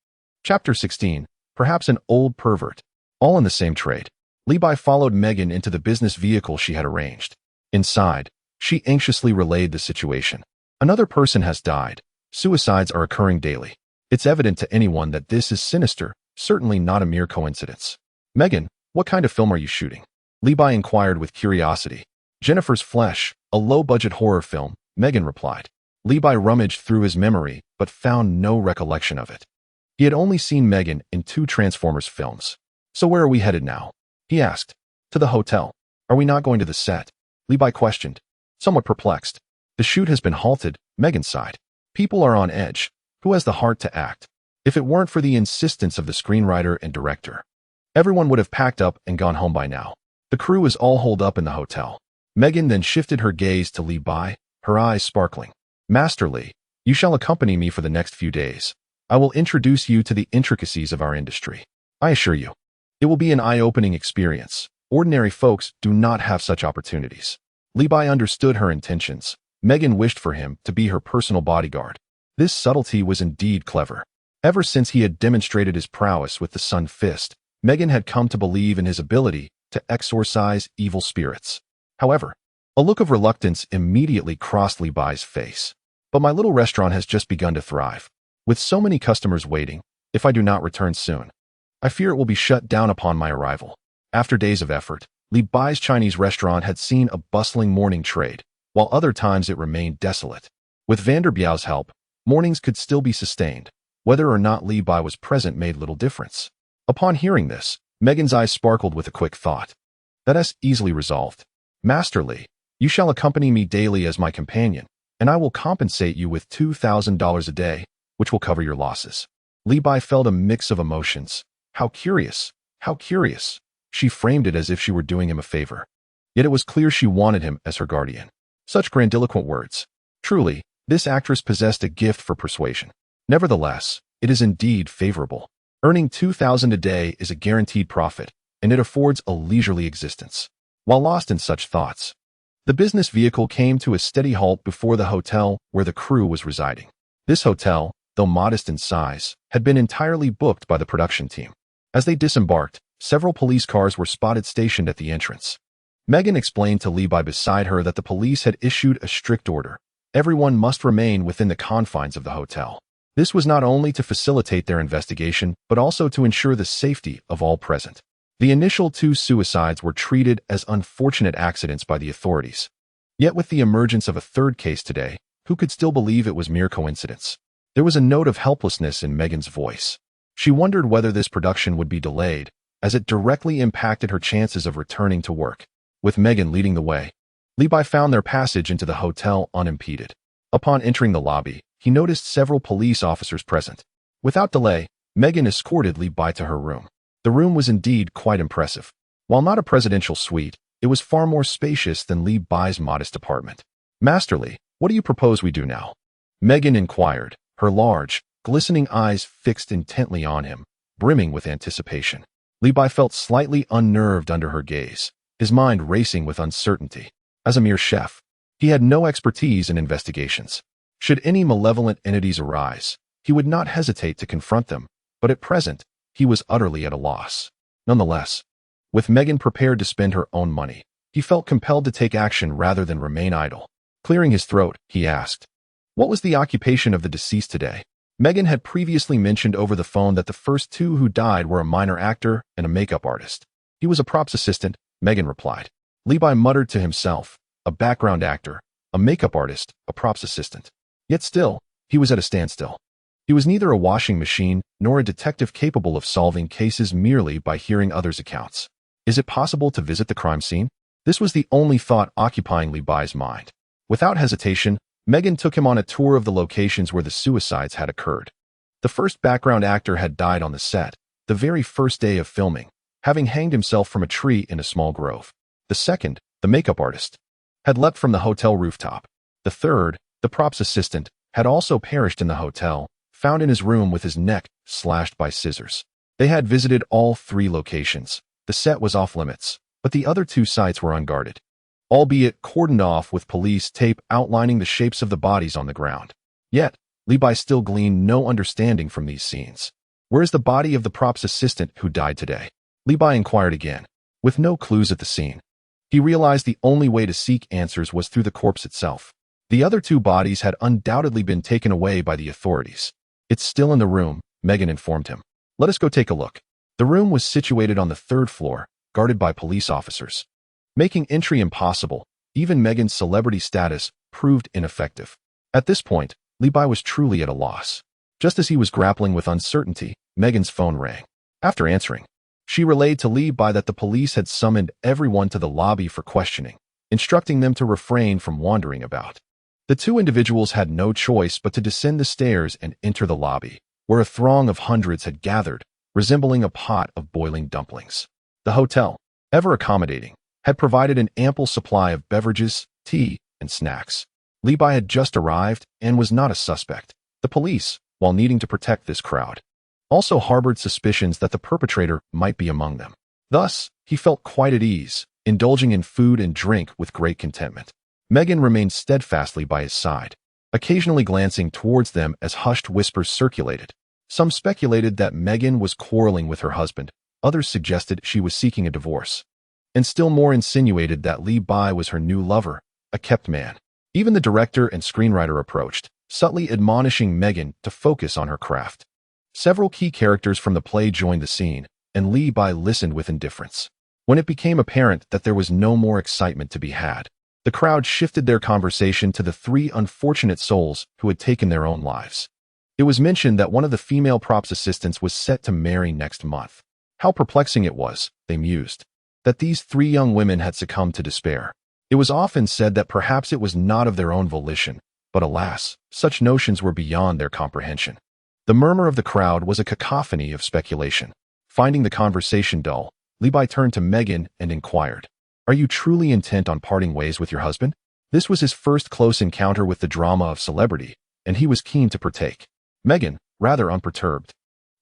[SPEAKER 1] Chapter 16, perhaps an old pervert. All in the same trade. Li Bai followed Megan into the business vehicle she had arranged. Inside, she anxiously relayed the situation. Another person has died. Suicides are occurring daily. It's evident to anyone that this is sinister, certainly not a mere coincidence. Megan, what kind of film are you shooting? Li Bai inquired with curiosity. Jennifer's Flesh, a low-budget horror film, Megan replied. Li Bai rummaged through his memory but found no recollection of it. He had only seen Megan in 2 Transformers films. So where are we headed now? He asked. To the hotel. Are we not going to the set? Li Bai questioned, somewhat perplexed. The shoot has been halted, Megan sighed. People are on edge. Who has the heart to act? If it weren't for the insistence of the screenwriter and director, everyone would have packed up and gone home by now. The crew is all holed up in the hotel. Megan then shifted her gaze to Li Bai, her eyes sparkling. Master Li, you shall accompany me for the next few days. I will introduce you to the intricacies of our industry. I assure you, it will be an eye-opening experience. Ordinary folks do not have such opportunities. Li Bai understood her intentions. Megan wished for him to be her personal bodyguard. This subtlety was indeed clever. Ever since he had demonstrated his prowess with the Sun Fist, Megan had come to believe in his ability to exorcise evil spirits. However, a look of reluctance immediately crossed Li Bai's face. But my little restaurant has just begun to thrive. With so many customers waiting, if I do not return soon, I fear it will be shut down upon my arrival. After days of effort, Li Bai's Chinese restaurant had seen a bustling morning trade, while other times it remained desolate. With Vanderbiel's help, mornings could still be sustained. Whether or not Li Bai was present made little difference. Upon hearing this, Megan's eyes sparkled with a quick thought. That is easily resolved. Master Li, you shall accompany me daily as my companion, and I will compensate you with $2,000 a day, which will cover your losses. Li Bai felt a mix of emotions. How curious, how curious. She framed it as if she were doing him a favor. Yet it was clear she wanted him as her guardian. Such grandiloquent words. Truly, this actress possessed a gift for persuasion. Nevertheless, it is indeed favorable. Earning $2,000 a day is a guaranteed profit, and it affords a leisurely existence. While lost in such thoughts, the business vehicle came to a steady halt before the hotel where the crew was residing. This hotel, though modest in size, had been entirely booked by the production team. As they disembarked, several police cars were spotted stationed at the entrance. Megan explained to Li Bai beside her that the police had issued a strict order. Everyone must remain within the confines of the hotel. This was not only to facilitate their investigation, but also to ensure the safety of all present. The initial 2 suicides were treated as unfortunate accidents by the authorities. Yet with the emergence of a 3rd case today, who could still believe it was mere coincidence? There was a note of helplessness in Megan's voice. She wondered whether this production would be delayed, as it directly impacted her chances of returning to work. With Megan leading the way, Li Bai found their passage into the hotel unimpeded. Upon entering the lobby, he noticed several police officers present. Without delay, Megan escorted Li Bai to her room. The room was indeed quite impressive. While not a presidential suite, it was far more spacious than Li Bai's modest apartment. Master Li, what do you propose we do now? Megan inquired, her large, glistening eyes fixed intently on him, brimming with anticipation. Li Bai felt slightly unnerved under her gaze, his mind racing with uncertainty. As a mere chef, he had no expertise in investigations. Should any malevolent entities arise, he would not hesitate to confront them, but at present, he was utterly at a loss. Nonetheless, with Megan prepared to spend her own money, he felt compelled to take action rather than remain idle. Clearing his throat, he asked, "What was the occupation of the deceased today?" Megan had previously mentioned over the phone that the first 2 who died were a minor actor and a makeup artist. He was a props assistant, Megan replied. Li Bai muttered to himself, a background actor, a makeup artist, a props assistant. Yet still, he was at a standstill. He was neither a washing machine nor a detective capable of solving cases merely by hearing others' accounts. Is it possible to visit the crime scene? This was the only thought occupying Li Bai's mind. Without hesitation, Megan took him on a tour of the locations where the suicides had occurred. The first background actor had died on the set, the very first day of filming, having hanged himself from a tree in a small grove. The second, the makeup artist, had leapt from the hotel rooftop. The third, the props assistant, had also perished in the hotel, found in his room with his neck slashed by scissors. They had visited all 3 locations. The set was off limits, but the other 2 sites were unguarded, albeit cordoned off with police tape outlining the shapes of the bodies on the ground. Yet, Li Bai still gleaned no understanding from these scenes. Where is the body of the prop's assistant who died today? Li Bai inquired again, with no clues at the scene. He realized the only way to seek answers was through the corpse itself. The other two bodies had undoubtedly been taken away by the authorities. It's still in the room, Megan informed him. Let us go take a look. The room was situated on the 3rd floor, guarded by police officers. Making entry impossible, even Megan's celebrity status proved ineffective. At this point, Li Bai was truly at a loss. Just as he was grappling with uncertainty, Megan's phone rang. After answering, she relayed to Li Bai that the police had summoned everyone to the lobby for questioning, instructing them to refrain from wandering about. The two individuals had no choice but to descend the stairs and enter the lobby, where a throng of hundreds had gathered, resembling a pot of boiling dumplings. The hotel, ever accommodating, had provided an ample supply of beverages, tea, and snacks. Li Bai had just arrived and was not a suspect. The police, while needing to protect this crowd, also harbored suspicions that the perpetrator might be among them. Thus, he felt quite at ease, indulging in food and drink with great contentment. Megan remained steadfastly by his side, occasionally glancing towards them as hushed whispers circulated. Some speculated that Megan was quarreling with her husband, others suggested she was seeking a divorce, and still more insinuated that Li Bai was her new lover, a kept man. Even the director and screenwriter approached, subtly admonishing Megan to focus on her craft. Several key characters from the play joined the scene, and Li Bai listened with indifference. When it became apparent that there was no more excitement to be had, the crowd shifted their conversation to the 3 unfortunate souls who had taken their own lives. It was mentioned that one of the female prop's assistants was set to marry next month. How perplexing it was, they mused, that these 3 young women had succumbed to despair. It was often said that perhaps it was not of their own volition, but alas, such notions were beyond their comprehension. The murmur of the crowd was a cacophony of speculation. Finding the conversation dull, Li Bai turned to Megan and inquired, "Are you truly intent on parting ways with your husband?" This was his first close encounter with the drama of celebrity, and he was keen to partake. Megan, rather unperturbed,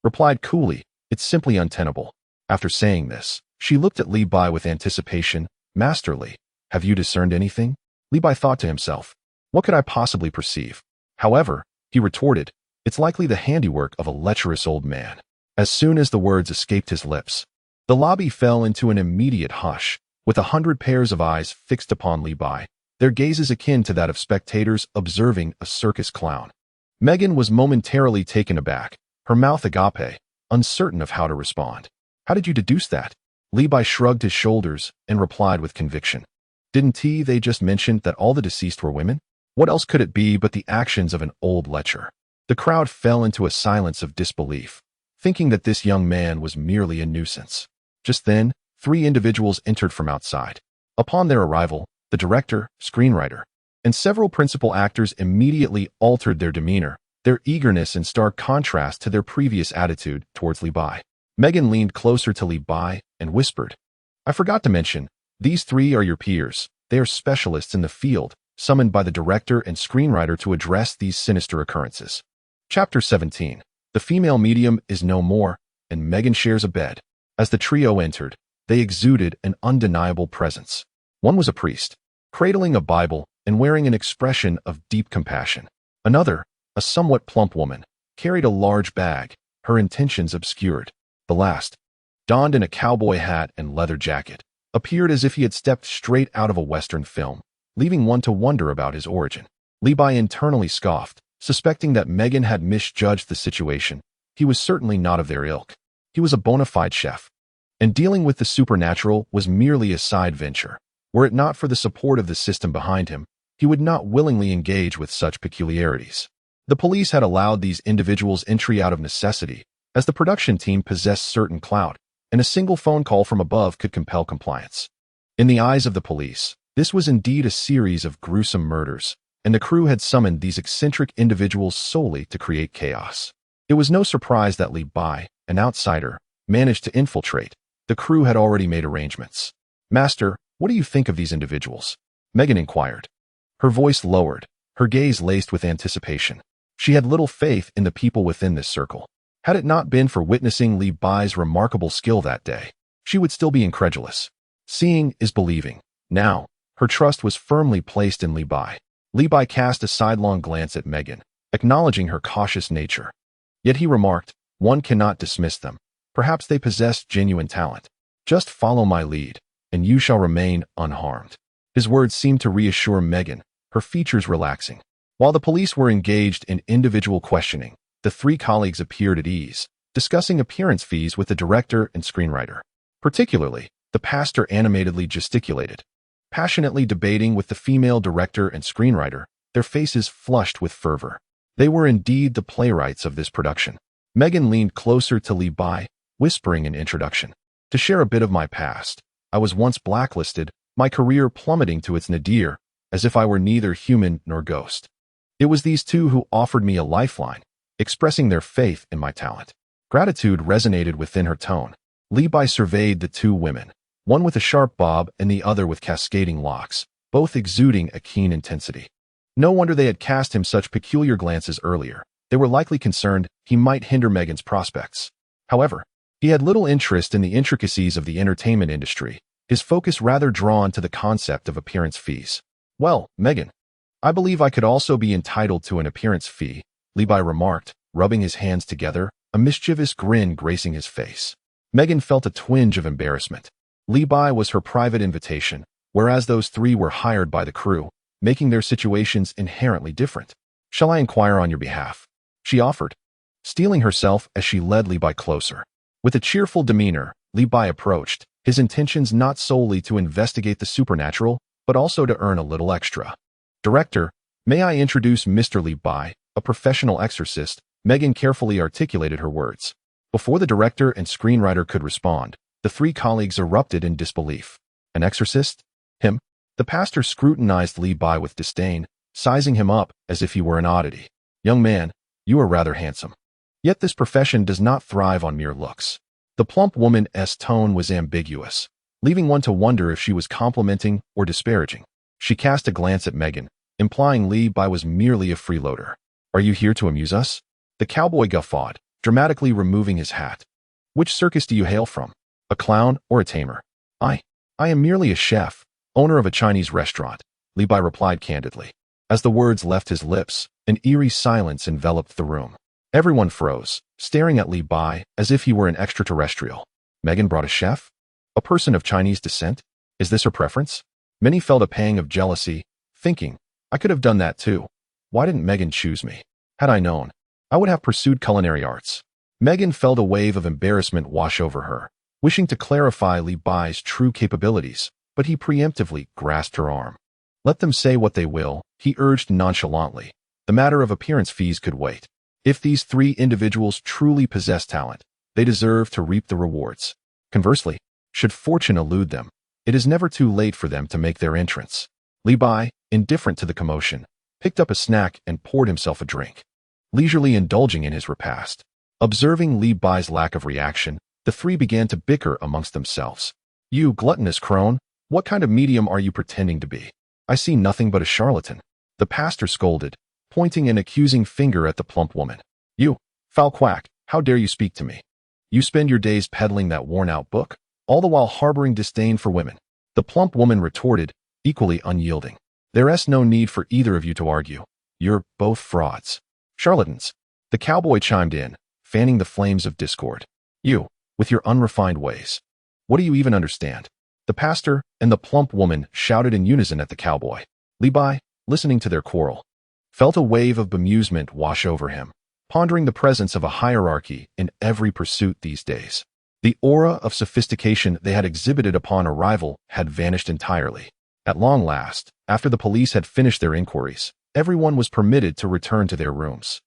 [SPEAKER 1] replied coolly, "It's simply untenable." After saying this, she looked at Li Bai with anticipation. "Masterly, have you discerned anything?" Li Bai thought to himself, "What could I possibly perceive?" However, he retorted, "It's likely the handiwork of a lecherous old man." As soon as the words escaped his lips, the lobby fell into an immediate hush, with 100 pairs of eyes fixed upon Li Bai, their gazes akin to that of spectators observing a circus clown. Megan was momentarily taken aback, her mouth agape, uncertain of how to respond. "How did you deduce that?" Li Bai shrugged his shoulders and replied with conviction. "Didn't they just mention that all the deceased were women? What else could it be but the actions of an old lecher?" The crowd fell into a silence of disbelief, thinking that this young man was merely a nuisance. Just then, 3 individuals entered from outside. Upon their arrival, the director, screenwriter, and several principal actors immediately altered their demeanor, their eagerness in stark contrast to their previous attitude towards Li Bai. Megan leaned closer to Li Bai and whispered, "I forgot to mention, these 3 are your peers. They are specialists in the field, summoned by the director and screenwriter to address these sinister occurrences." Chapter 17. The female medium is no more, and Megan shares a bed. As the trio entered, they exuded an undeniable presence. One was a priest, cradling a Bible and wearing an expression of deep compassion. Another, a somewhat plump woman, carried a large bag, her intentions obscured. The last, donned in a cowboy hat and leather jacket, appeared as if he had stepped straight out of a Western film, leaving one to wonder about his origin. Li Bai internally scoffed, suspecting that Megan had misjudged the situation. He was certainly not of their ilk. He was a bona fide chef, and dealing with the supernatural was merely a side venture. Were it not for the support of the system behind him, he would not willingly engage with such peculiarities. The police had allowed these individuals entry out of necessity, as the production team possessed certain clout, and a single phone call from above could compel compliance. In the eyes of the police, this was indeed a series of gruesome murders, and the crew had summoned these eccentric individuals solely to create chaos. It was no surprise that Li Bai, an outsider, managed to infiltrate. The crew had already made arrangements. "Master, what do you think of these individuals?" Megan inquired. Her voice lowered, her gaze laced with anticipation. She had little faith in the people within this circle. Had it not been for witnessing Li Bai's remarkable skill that day, she would still be incredulous. Seeing is believing. Now, her trust was firmly placed in Li Bai. Li Bai cast a sidelong glance at Megan, acknowledging her cautious nature. Yet he remarked, One cannot dismiss them. Perhaps they possess genuine talent. Just follow my lead, and you shall remain unharmed. His words seemed to reassure Megan, her features relaxing. While the police were engaged in individual questioning, the three colleagues appeared at ease, discussing appearance fees with the director and screenwriter. Particularly, the pastor animatedly gesticulated, passionately debating with the female director and screenwriter, their faces flushed with fervor. They were indeed the playwrights of this production. Megan leaned closer to Li Bai, whispering an introduction. To share a bit of my past, I was once blacklisted, my career plummeting to its nadir, as if I were neither human nor ghost. It was these two who offered me a lifeline, expressing their faith in my talent. Gratitude resonated within her tone. Li Bai surveyed the two women, one with a sharp bob and the other with cascading locks, both exuding a keen intensity. No wonder they had cast him such peculiar glances earlier. They were likely concerned he might hinder Megan's prospects. However, he had little interest in the intricacies of the entertainment industry, his focus rather drawn to the concept of appearance fees. Well, Megan, I believe I could also be entitled to an appearance fee, Li Bai remarked, rubbing his hands together, a mischievous grin gracing his face. Megan felt a twinge of embarrassment. Li Bai was her private invitation, whereas those three were hired by the crew, making their situations inherently different. Shall I inquire on your behalf? She offered, steeling herself as she led Li Bai closer. With a cheerful demeanor, Li Bai approached, his intentions not solely to investigate the supernatural, but also to earn a little extra. Director, may I introduce Mr. Li Bai, a professional exorcist? Megan carefully articulated her words. Before the director and screenwriter could respond, the three colleagues erupted in disbelief. An exorcist? Him? The pastor scrutinized Li Bai with disdain, sizing him up as if he were an oddity. Young man, you are rather handsome. Yet this profession does not thrive on mere looks. The plump woman's tone was ambiguous, leaving one to wonder if she was complimenting or disparaging. She cast a glance at Megan, implying Li Bai was merely a freeloader. Are you here to amuse us? The cowboy guffawed, dramatically removing his hat. Which circus do you hail from? A clown or a tamer? I am merely a chef, owner of a Chinese restaurant, Li Bai replied candidly. As the words left his lips, an eerie silence enveloped the room. Everyone froze, staring at Li Bai as if he were an extraterrestrial. Megan brought a chef? A person of Chinese descent? Is this her preference? Many felt a pang of jealousy, thinking, I could have done that too. Why didn't Megan choose me? Had I known, I would have pursued culinary arts. Megan felt a wave of embarrassment wash over her, wishing to clarify Li Bai's true capabilities, but he preemptively grasped her arm. Let them say what they will, he urged nonchalantly. The matter of appearance fees could wait. If these three individuals truly possess talent, they deserve to reap the rewards. Conversely, should fortune elude them, it is never too late for them to make their entrance. Li Bai, indifferent to the commotion, picked up a snack and poured himself a drink, leisurely indulging in his repast. Observing Li Bai's lack of reaction, the three began to bicker amongst themselves. You gluttonous crone, what kind of medium are you pretending to be? I see nothing but a charlatan. The pastor scolded, pointing an accusing finger at the plump woman. You, foul quack, how dare you speak to me? You spend your days peddling that worn-out book, all the while harboring disdain for women. The plump woman retorted, equally unyielding. There's no need for either of you to argue. You're both frauds. Charlatans. The cowboy chimed in, fanning the flames of discord. You, with your unrefined ways. What do you even understand? The pastor and the plump woman shouted in unison at the cowboy. Li Bai, listening to their quarrel, felt a wave of bemusement wash over him, pondering the presence of a hierarchy in every pursuit these days. The aura of sophistication they had exhibited upon arrival had vanished entirely. At long last, after the police had finished their inquiries, everyone was permitted to return to their rooms.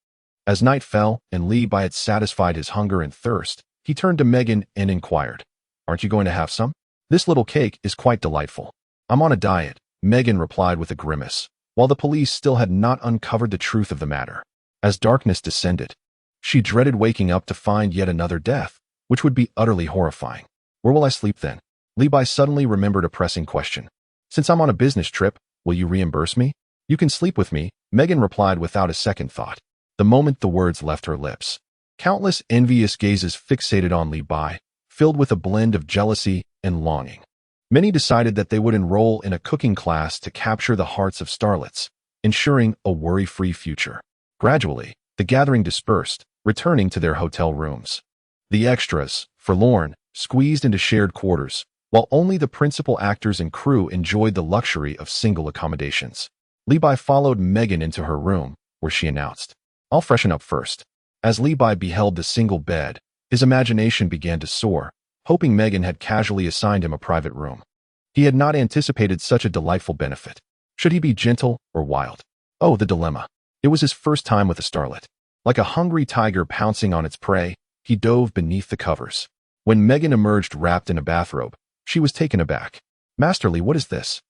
[SPEAKER 1] As night fell and Li Bai had satisfied his hunger and thirst, he turned to Megan and inquired, Aren't you going to have some? This little cake is quite delightful. I'm on a diet, Megan replied with a grimace, while the police still had not uncovered the truth of the matter. As darkness descended, she dreaded waking up to find yet another death, which would be utterly horrifying. Where will I sleep then? Li Bai suddenly remembered a pressing question. Since I'm on a business trip, will you reimburse me? You can sleep with me, Megan replied without a second thought. The moment the words left her lips, countless envious gazes fixated on Li Bai, filled with a blend of jealousy and longing. Many decided that they would enroll in a cooking class to capture the hearts of starlets, ensuring a worry-free future. Gradually, the gathering dispersed, returning to their hotel rooms. The extras, forlorn, squeezed into shared quarters, while only the principal actors and crew enjoyed the luxury of single accommodations. Li-Bai followed Megan into her room, where she announced, "I'll freshen up first." As Li-Bai beheld the single bed, his imagination began to soar, hoping Megan had casually assigned him a private room. He had not anticipated such a delightful benefit. Should he be gentle or wild? Oh, the dilemma. It was his first time with a starlet. Like a hungry tiger pouncing on its prey, he dove beneath the covers. When Megan emerged wrapped in a bathrobe, she was taken aback. "Masterly, what is this?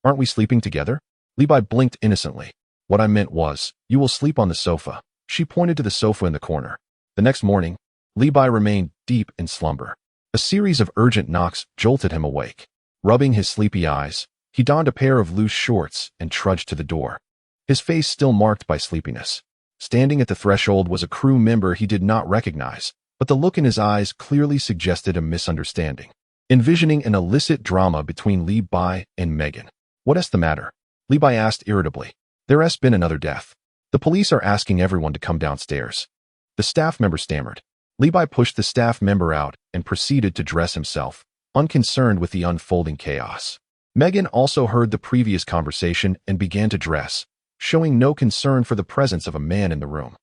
[SPEAKER 1] Aren't we sleeping together?" Li-Bai blinked innocently. "What I meant was, you will sleep on the sofa." She pointed to the sofa in the corner. The next morning, Li-Bai remained deep in slumber. A series of urgent knocks jolted him awake. Rubbing his sleepy eyes, he donned a pair of loose shorts and trudged to the door. His face still marked by sleepiness. Standing at the threshold was a crew member he did not recognize, but the look in his eyes clearly suggested a misunderstanding. Envisioning an illicit drama between Li-Bai and Megan. "What's the matter?" Li-Bai asked irritably. "There's been another death. The police are asking everyone to come downstairs." The staff member stammered. Li-Bai pushed the staff member out and proceeded to dress himself, unconcerned with the unfolding chaos. Megan also heard the previous conversation and began to dress, showing no concern for the presence of a man in the room.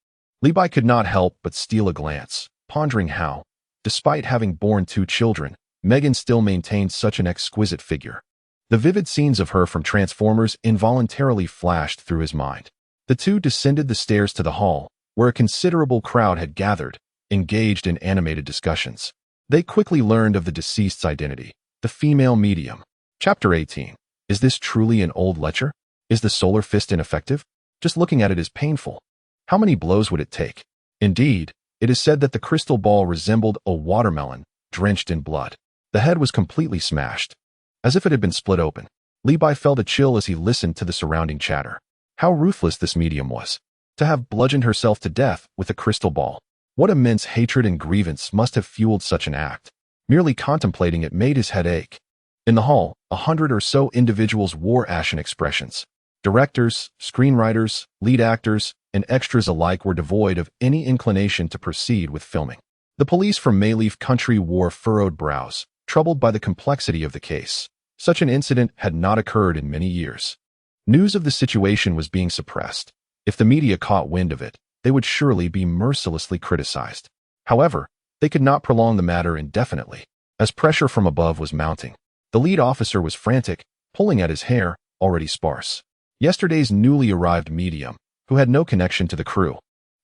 [SPEAKER 1] Li-Bai could not help but steal a glance, pondering how, despite having borne 2 children, Megan still maintained such an exquisite figure. The vivid scenes of her from Transformers involuntarily flashed through his mind. The two descended the stairs to the hall, where a considerable crowd had gathered, engaged in animated discussions. They quickly learned of the deceased's identity, the female medium. Chapter 18. Is this truly an old lecher? Is the solar fist ineffective? Just looking at it is painful. How many blows would it take? Indeed, it is said that the crystal ball resembled a watermelon, drenched in blood. The head was completely smashed, as if it had been split open. Li-Bai felt a chill as he listened to the surrounding chatter. How ruthless this medium was. To have bludgeoned herself to death with a crystal ball. What immense hatred and grievance must have fueled such an act. Merely contemplating it made his head ache. In the hall, 100 or so individuals wore ashen expressions. Directors, screenwriters, lead actors, and extras alike were devoid of any inclination to proceed with filming. The police from Mayleaf Country wore furrowed brows, troubled by the complexity of the case. Such an incident had not occurred in many years. News of the situation was being suppressed. If the media caught wind of it, they would surely be mercilessly criticized. However, they could not prolong the matter indefinitely, as pressure from above was mounting. The lead officer was frantic, pulling at his hair, already sparse. Yesterday's newly arrived medium, who had no connection to the crew,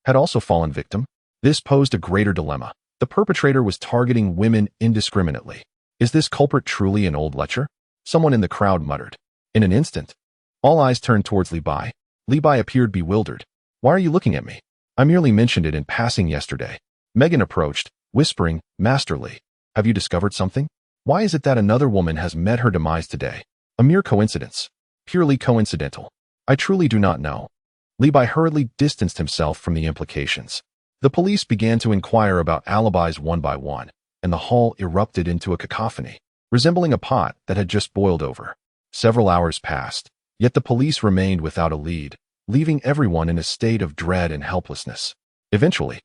[SPEAKER 1] had also fallen victim. This posed a greater dilemma. The perpetrator was targeting women indiscriminately. Is this culprit truly an old lecher? Someone in the crowd muttered. In an instant, all eyes turned towards Li-Bai. Li-Bai appeared bewildered. Why are you looking at me? I merely mentioned it in passing yesterday. Megan approached, whispering, Masterly, have you discovered something? Why is it that another woman has met her demise today? A mere coincidence. Purely coincidental. I truly do not know. Li-Bai hurriedly distanced himself from the implications. The police began to inquire about alibis one by one, and the hall erupted into a cacophony, resembling a pot that had just boiled over. Several hours passed, yet the police remained without a lead, leaving everyone in a state of dread and helplessness. Eventually,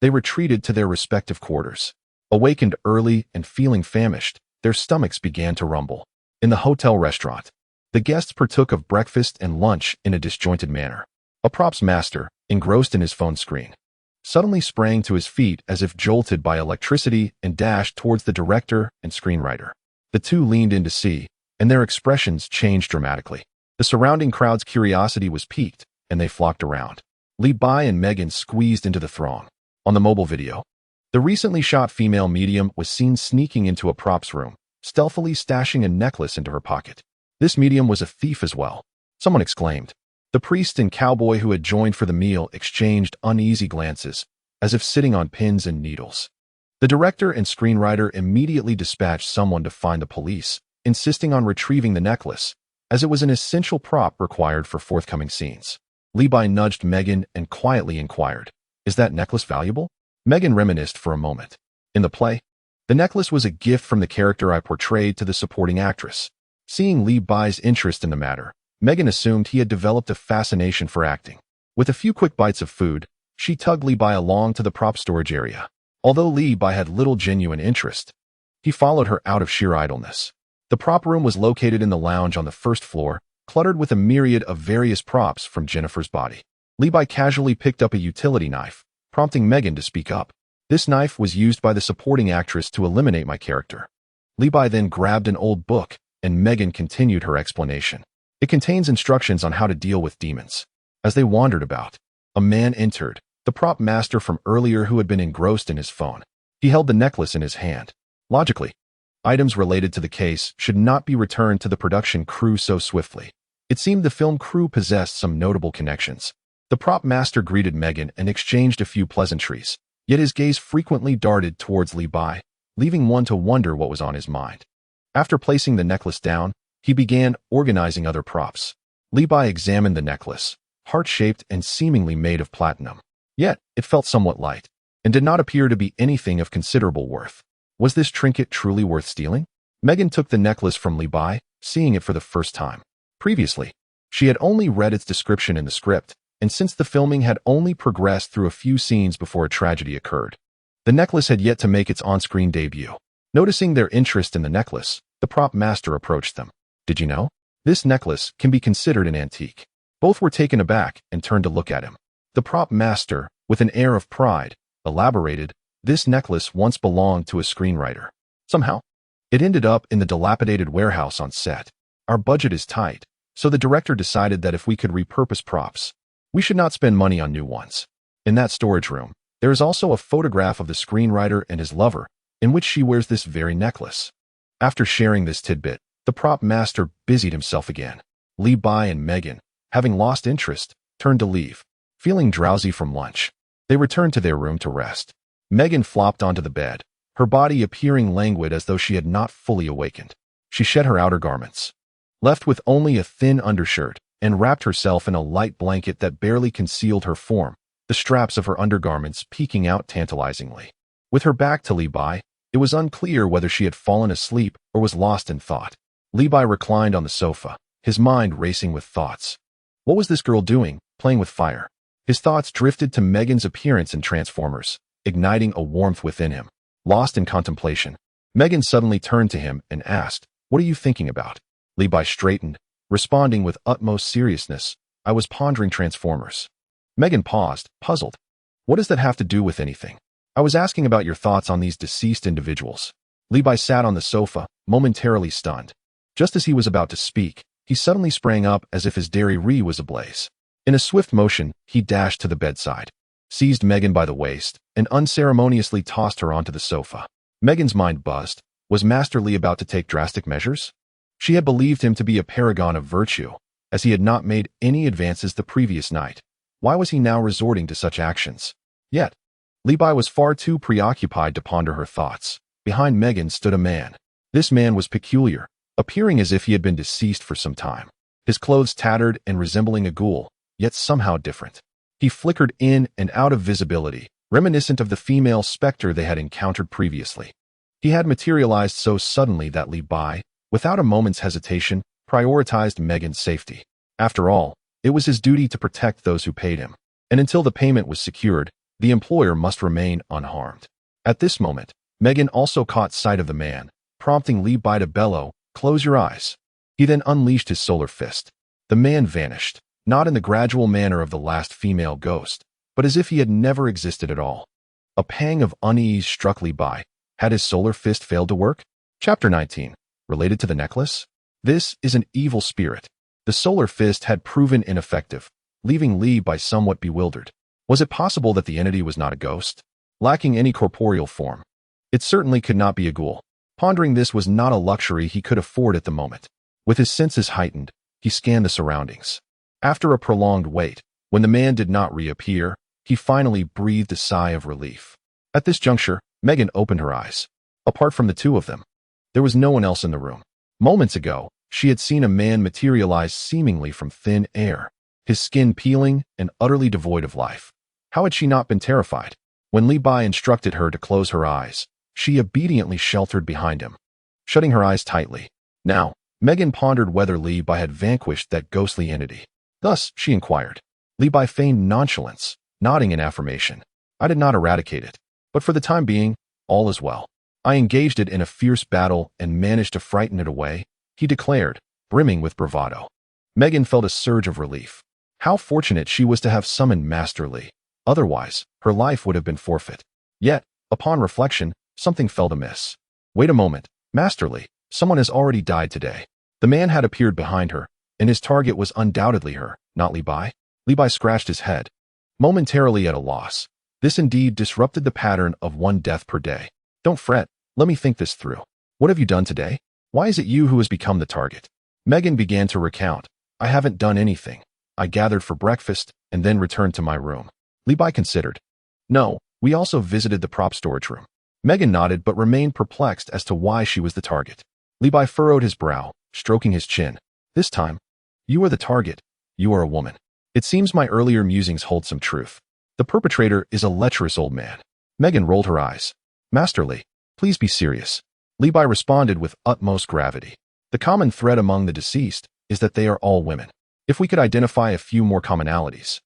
[SPEAKER 1] they retreated to their respective quarters. Awakened early and feeling famished, their stomachs began to rumble. In the hotel restaurant, the guests partook of breakfast and lunch in a disjointed manner. A props master, engrossed in his phone screen, suddenly sprang to his feet as if jolted by electricity and dashed towards the director and screenwriter. The two leaned in to see, and their expressions changed dramatically. The surrounding crowd's curiosity was piqued, and they flocked around. Li-Bai and Megan squeezed into the throng. On the mobile video, the recently shot female medium was seen sneaking into a props room, stealthily stashing a necklace into her pocket. This medium was a thief as well, someone exclaimed. The priest and cowboy who had joined for the meal exchanged uneasy glances, as if sitting on pins and needles. The director and screenwriter immediately dispatched someone to find the police, insisting on retrieving the necklace, as it was an essential prop required for forthcoming scenes. Li-Bai nudged Megan and quietly inquired, Is that necklace valuable? Megan reminisced for a moment. In the play, the necklace was a gift from the character I portrayed to the supporting actress. Seeing Li-Bai's interest in the matter, Megan assumed he had developed a fascination for acting. With a few quick bites of food, She tugged Li Bai along to the prop storage area. Although Li Bai had little genuine interest, he followed her out of sheer idleness. The prop room was located in the lounge on the first floor, cluttered with a myriad of various props from Jennifer's body. Li Bai casually picked up a utility knife, prompting Megan to speak up. This knife was used by the supporting actress to eliminate my character. Li Bai then grabbed an old book, and Megan continued her explanation. It contains instructions on how to deal with demons. As they wandered about, a man entered, the prop master from earlier who had been engrossed in his phone. He held the necklace in his hand. Logically, items related to the case should not be returned to the production crew so swiftly. It seemed the film crew possessed some notable connections. The prop master greeted Megan and exchanged a few pleasantries, yet his gaze frequently darted towards Li Bai, leaving one to wonder what was on his mind. After placing the necklace down, he began organizing other props. Li Bai examined the necklace, heart-shaped and seemingly made of platinum. Yet, it felt somewhat light, and did not appear to be anything of considerable worth. Was this trinket truly worth stealing? Megan took the necklace from Li Bai, seeing it for the first time. Previously, she had only read its description in the script, and since the filming had only progressed through a few scenes before a tragedy occurred, the necklace had yet to make its on-screen debut. Noticing their interest in the necklace, the prop master approached them. Did you know? This necklace can be considered an antique. Both were taken aback and turned to look at him. The prop master, with an air of pride, elaborated, this necklace once belonged to a screenwriter. Somehow, it ended up in the dilapidated warehouse on set. Our budget is tight, so the director decided that if we could repurpose props, we should not spend money on new ones. In that storage room, there is also a photograph of the screenwriter and his lover, in which she wears this very necklace. After sharing this tidbit, the prop master busied himself again. Li Bai and Megan, having lost interest, turned to leave. Feeling drowsy from lunch, they returned to their room to rest. Megan flopped onto the bed, her body appearing languid as though she had not fully awakened. She shed her outer garments, left with only a thin undershirt, and wrapped herself in a light blanket that barely concealed her form, the straps of her undergarments peeking out tantalizingly. With her back to Li Bai, it was unclear whether she had fallen asleep or was lost in thought. Li Bai reclined on the sofa, his mind racing with thoughts. What was this girl doing, playing with fire? His thoughts drifted to Megan's appearance in Transformers, igniting a warmth within him. Lost in contemplation, Megan suddenly turned to him and asked, "What are you thinking about?" Li Bai straightened, responding with utmost seriousness, "I was pondering Transformers." Megan paused, puzzled. "What does that have to do with anything?" "I was asking about your thoughts on these deceased individuals." Li Bai sat on the sofa, momentarily stunned. Just as he was about to speak, he suddenly sprang up as if his dairy was ablaze. In a swift motion, he dashed to the bedside, seized Megan by the waist, and unceremoniously tossed her onto the sofa. Megan's mind buzzed. Was Master Li about to take drastic measures? She had believed him to be a paragon of virtue, as he had not made any advances the previous night. Why was he now resorting to such actions? Yet, Li Bai was far too preoccupied to ponder her thoughts. Behind Megan stood a man. This man was peculiar, appearing as if he had been deceased for some time. His clothes tattered and resembling a ghoul, yet somehow different. He flickered in and out of visibility, reminiscent of the female specter they had encountered previously. He had materialized so suddenly that Li Bai, without a moment's hesitation, prioritized Megan's safety. After all, it was his duty to protect those who paid him, and until the payment was secured, the employer must remain unharmed. At this moment, Megan also caught sight of the man, prompting Li Bai to bellow, "Close your eyes." He then unleashed his solar fist. The man vanished, not in the gradual manner of the last female ghost, but as if he had never existed at all. A pang of unease struck Li Bai. Had his solar fist failed to work? Chapter 19. Related to the necklace? This is an evil spirit. The solar fist had proven ineffective, leaving Li Bai somewhat bewildered. Was it possible that the entity was not a ghost, lacking any corporeal form? It certainly could not be a ghoul. Pondering this was not a luxury he could afford at the moment. With his senses heightened, he scanned the surroundings. After a prolonged wait, when the man did not reappear, he finally breathed a sigh of relief. At this juncture, Megan opened her eyes. Apart from the two of them, there was no one else in the room. Moments ago, she had seen a man materialize seemingly from thin air, his skin peeling and utterly devoid of life. How had she not been terrified? When Li Bai instructed her to close her eyes, she obediently sheltered behind him, shutting her eyes tightly. Now, Megan pondered whether Li Bai had vanquished that ghostly entity. Thus, she inquired. Li Bai feigned nonchalance. nodding in affirmation. I did not eradicate it, but for the time being, all is well. I engaged it in a fierce battle and managed to frighten it away, he declared, brimming with bravado. Megan felt a surge of relief. How fortunate she was to have summoned Master Li. Otherwise, her life would have been forfeit. Yet, upon reflection, something felt amiss. Wait a moment, Master Li, someone has already died today. The man had appeared behind her, and his target was undoubtedly her, not Li Bai. Li Bai scratched his head, momentarily at a loss. This indeed disrupted the pattern of one death per day. Don't fret, let me think this through. What have you done today? Why is it you who has become the target? Megan began to recount. I haven't done anything. I gathered for breakfast and then returned to my room. Li Bai considered. No, we also visited the prop storage room. Megan nodded but remained perplexed as to why she was the target. Li Bai furrowed his brow, stroking his chin. This time, you are the target. You are a woman. It seems my earlier musings hold some truth. The perpetrator is a lecherous old man. Megan rolled her eyes. Master Li, please be serious. Li Bai responded with utmost gravity. The common thread among the deceased is that they are all women. If we could identify a few more commonalities,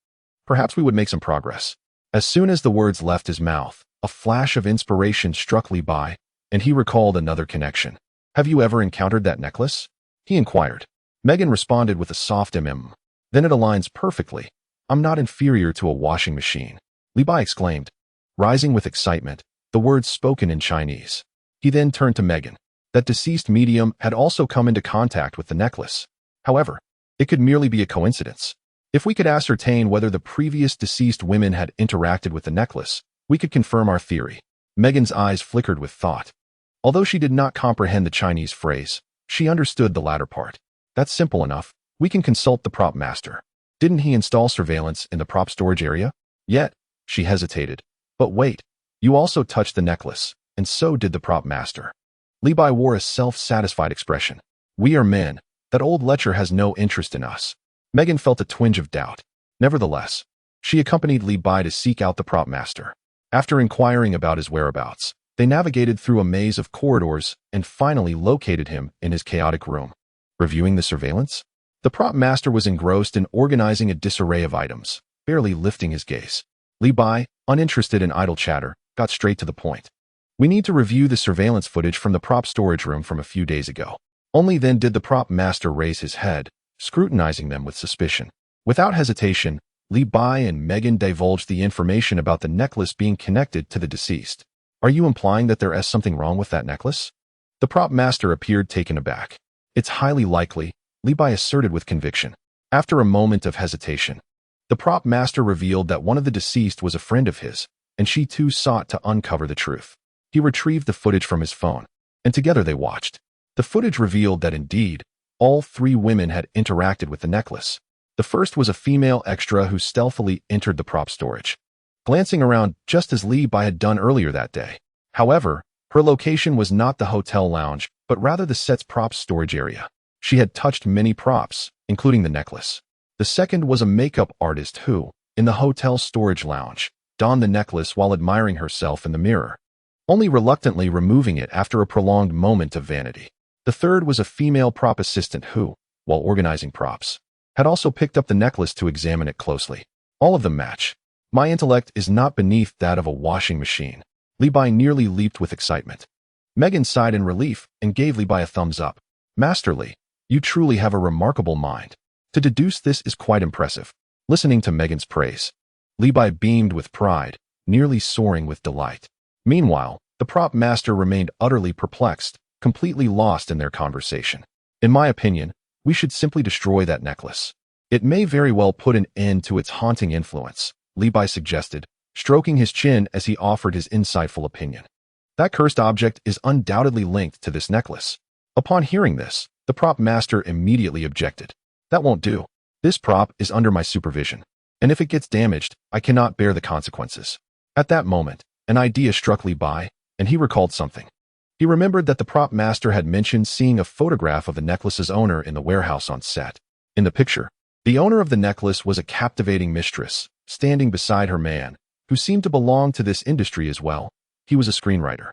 [SPEAKER 1] perhaps we would make some progress. As soon as the words left his mouth, a flash of inspiration struck Li Bai, and he recalled another connection. Have you ever encountered that necklace? He inquired. Megan responded with a soft Then it aligns perfectly. I'm not inferior to a washing machine. Li Bai exclaimed, rising with excitement, the words spoken in Chinese. He then turned to Megan. That deceased medium had also come into contact with the necklace. However, it could merely be a coincidence. If we could ascertain whether the previous deceased women had interacted with the necklace, we could confirm our theory. Megan's eyes flickered with thought. Although she did not comprehend the Chinese phrase, she understood the latter part. That's simple enough. We can consult the prop master. Didn't he install surveillance in the prop storage area? Yet, she hesitated. But wait, you also touched the necklace, and so did the prop master. Li Bai wore a self-satisfied expression. We are men. That old lecher has no interest in us. Megan felt a twinge of doubt. Nevertheless, she accompanied Li Bai to seek out the prop master. After inquiring about his whereabouts, they navigated through a maze of corridors and finally located him in his chaotic room. Reviewing the surveillance? The prop master was engrossed in organizing a disarray of items, barely lifting his gaze. Li Bai, uninterested in idle chatter, got straight to the point. We need to review the surveillance footage from the prop storage room from a few days ago. Only then did the prop master raise his head, scrutinizing them with suspicion. Without hesitation, Li Bai and Megan divulged the information about the necklace being connected to the deceased. Are you implying that there is something wrong with that necklace? The prop master appeared taken aback. It's highly likely, Li Bai asserted with conviction. After a moment of hesitation, the prop master revealed that one of the deceased was a friend of his, and she too sought to uncover the truth. He retrieved the footage from his phone, and together they watched. The footage revealed that indeed, all three women had interacted with the necklace. The first was a female extra who stealthily entered the prop storage, glancing around just as Li Bai had done earlier that day. However, her location was not the hotel lounge, but rather the set's prop storage area. She had touched many props, including the necklace. The second was a makeup artist who, in the hotel storage lounge, donned the necklace while admiring herself in the mirror, only reluctantly removing it after a prolonged moment of vanity. The third was a female prop assistant who, while organizing props, had also picked up the necklace to examine it closely. All of them match. My intellect is not beneath that of a washing machine. Li Bai nearly leaped with excitement. Megan sighed in relief and gave Li Bai a thumbs up. Master Li, you truly have a remarkable mind. To deduce this is quite impressive. Listening to Megan's praise, Li Bai beamed with pride, nearly soaring with delight. Meanwhile, the prop master remained utterly perplexed, completely lost in their conversation. In my opinion, we should simply destroy that necklace. It may very well put an end to its haunting influence, Li Bai suggested, stroking his chin as he offered his insightful opinion. That cursed object is undoubtedly linked to this necklace. Upon hearing this, the prop master immediately objected. That won't do. This prop is under my supervision, and if it gets damaged, I cannot bear the consequences. At that moment, an idea struck Li Bai, and he recalled something. He remembered that the prop master had mentioned seeing a photograph of the necklace's owner in the warehouse on set. In the picture, the owner of the necklace was a captivating mistress, standing beside her man, who seemed to belong to this industry as well. He was a screenwriter.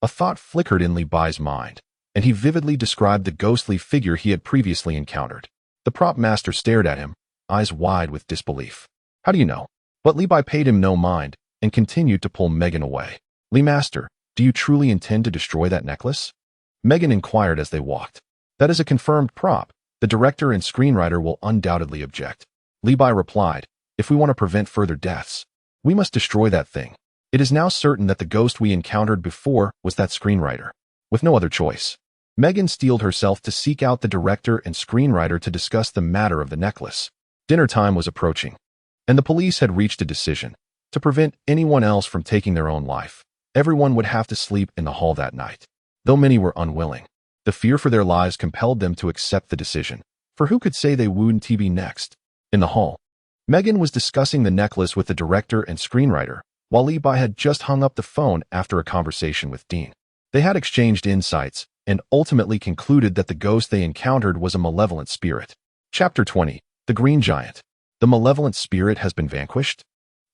[SPEAKER 1] A thought flickered in Li Bai's mind, and he vividly described the ghostly figure he had previously encountered. The prop master stared at him, eyes wide with disbelief. How do you know? But Li Bai paid him no mind and continued to pull Megan away. "Li Master, do you truly intend to destroy that necklace?" Megan inquired as they walked. "That is a confirmed prop. The director and screenwriter will undoubtedly object." Li Bai replied, "If we want to prevent further deaths, we must destroy that thing. It is now certain that the ghost we encountered before was that screenwriter. With no other choice." Megan steeled herself to seek out the director and screenwriter to discuss the matter of the necklace. Dinner time was approaching, and the police had reached a decision. To prevent anyone else from taking their own life, everyone would have to sleep in the hall that night. Though many were unwilling, the fear for their lives compelled them to accept the decision, for who could say they wouldn't be next? In the hall, Megan was discussing the necklace with the director and screenwriter, while Li Bai had just hung up the phone after a conversation with Dean. They had exchanged insights and ultimately concluded that the ghost they encountered was a malevolent spirit. Chapter 20. The Green Giant. The malevolent spirit has been vanquished?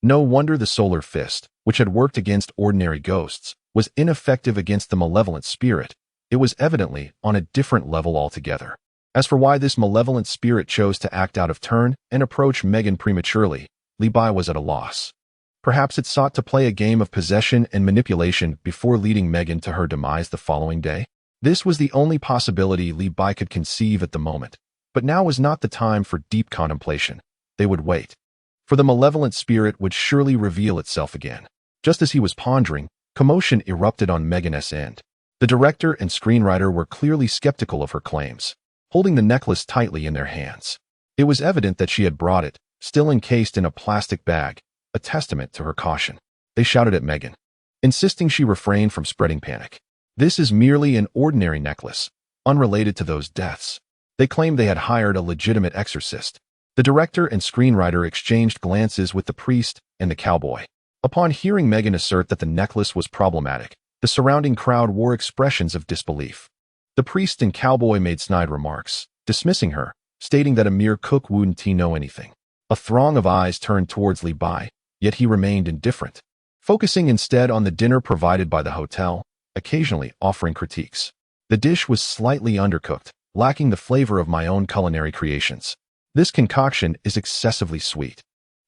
[SPEAKER 1] No wonder the solar fist, which had worked against ordinary ghosts, was ineffective against the malevolent spirit. It was evidently on a different level altogether. As for why this malevolent spirit chose to act out of turn and approach Megan prematurely, Li Bai was at a loss. Perhaps it sought to play a game of possession and manipulation before leading Megan to her demise the following day. This was the only possibility Li Bai could conceive at the moment, but now was not the time for deep contemplation. They would wait. For the malevolent spirit would surely reveal itself again. Just as he was pondering, commotion erupted on Megan's end. The director and screenwriter were clearly skeptical of her claims, holding the necklace tightly in their hands. It was evident that she had brought it, still encased in a plastic bag, a testament to her caution. They shouted at Megan, insisting she refrain from spreading panic. "This is merely an ordinary necklace, unrelated to those deaths." They claimed they had hired a legitimate exorcist. The director and screenwriter exchanged glances with the priest and the cowboy. Upon hearing Megan assert that the necklace was problematic, the surrounding crowd wore expressions of disbelief. The priest and cowboy made snide remarks, dismissing her, stating that a mere cook wouldn't know anything. A throng of eyes turned towards Li Bai, yet he remained indifferent, focusing instead on the dinner provided by the hotel, occasionally offering critiques. "The dish was slightly undercooked, lacking the flavor of my own culinary creations. This concoction is excessively sweet.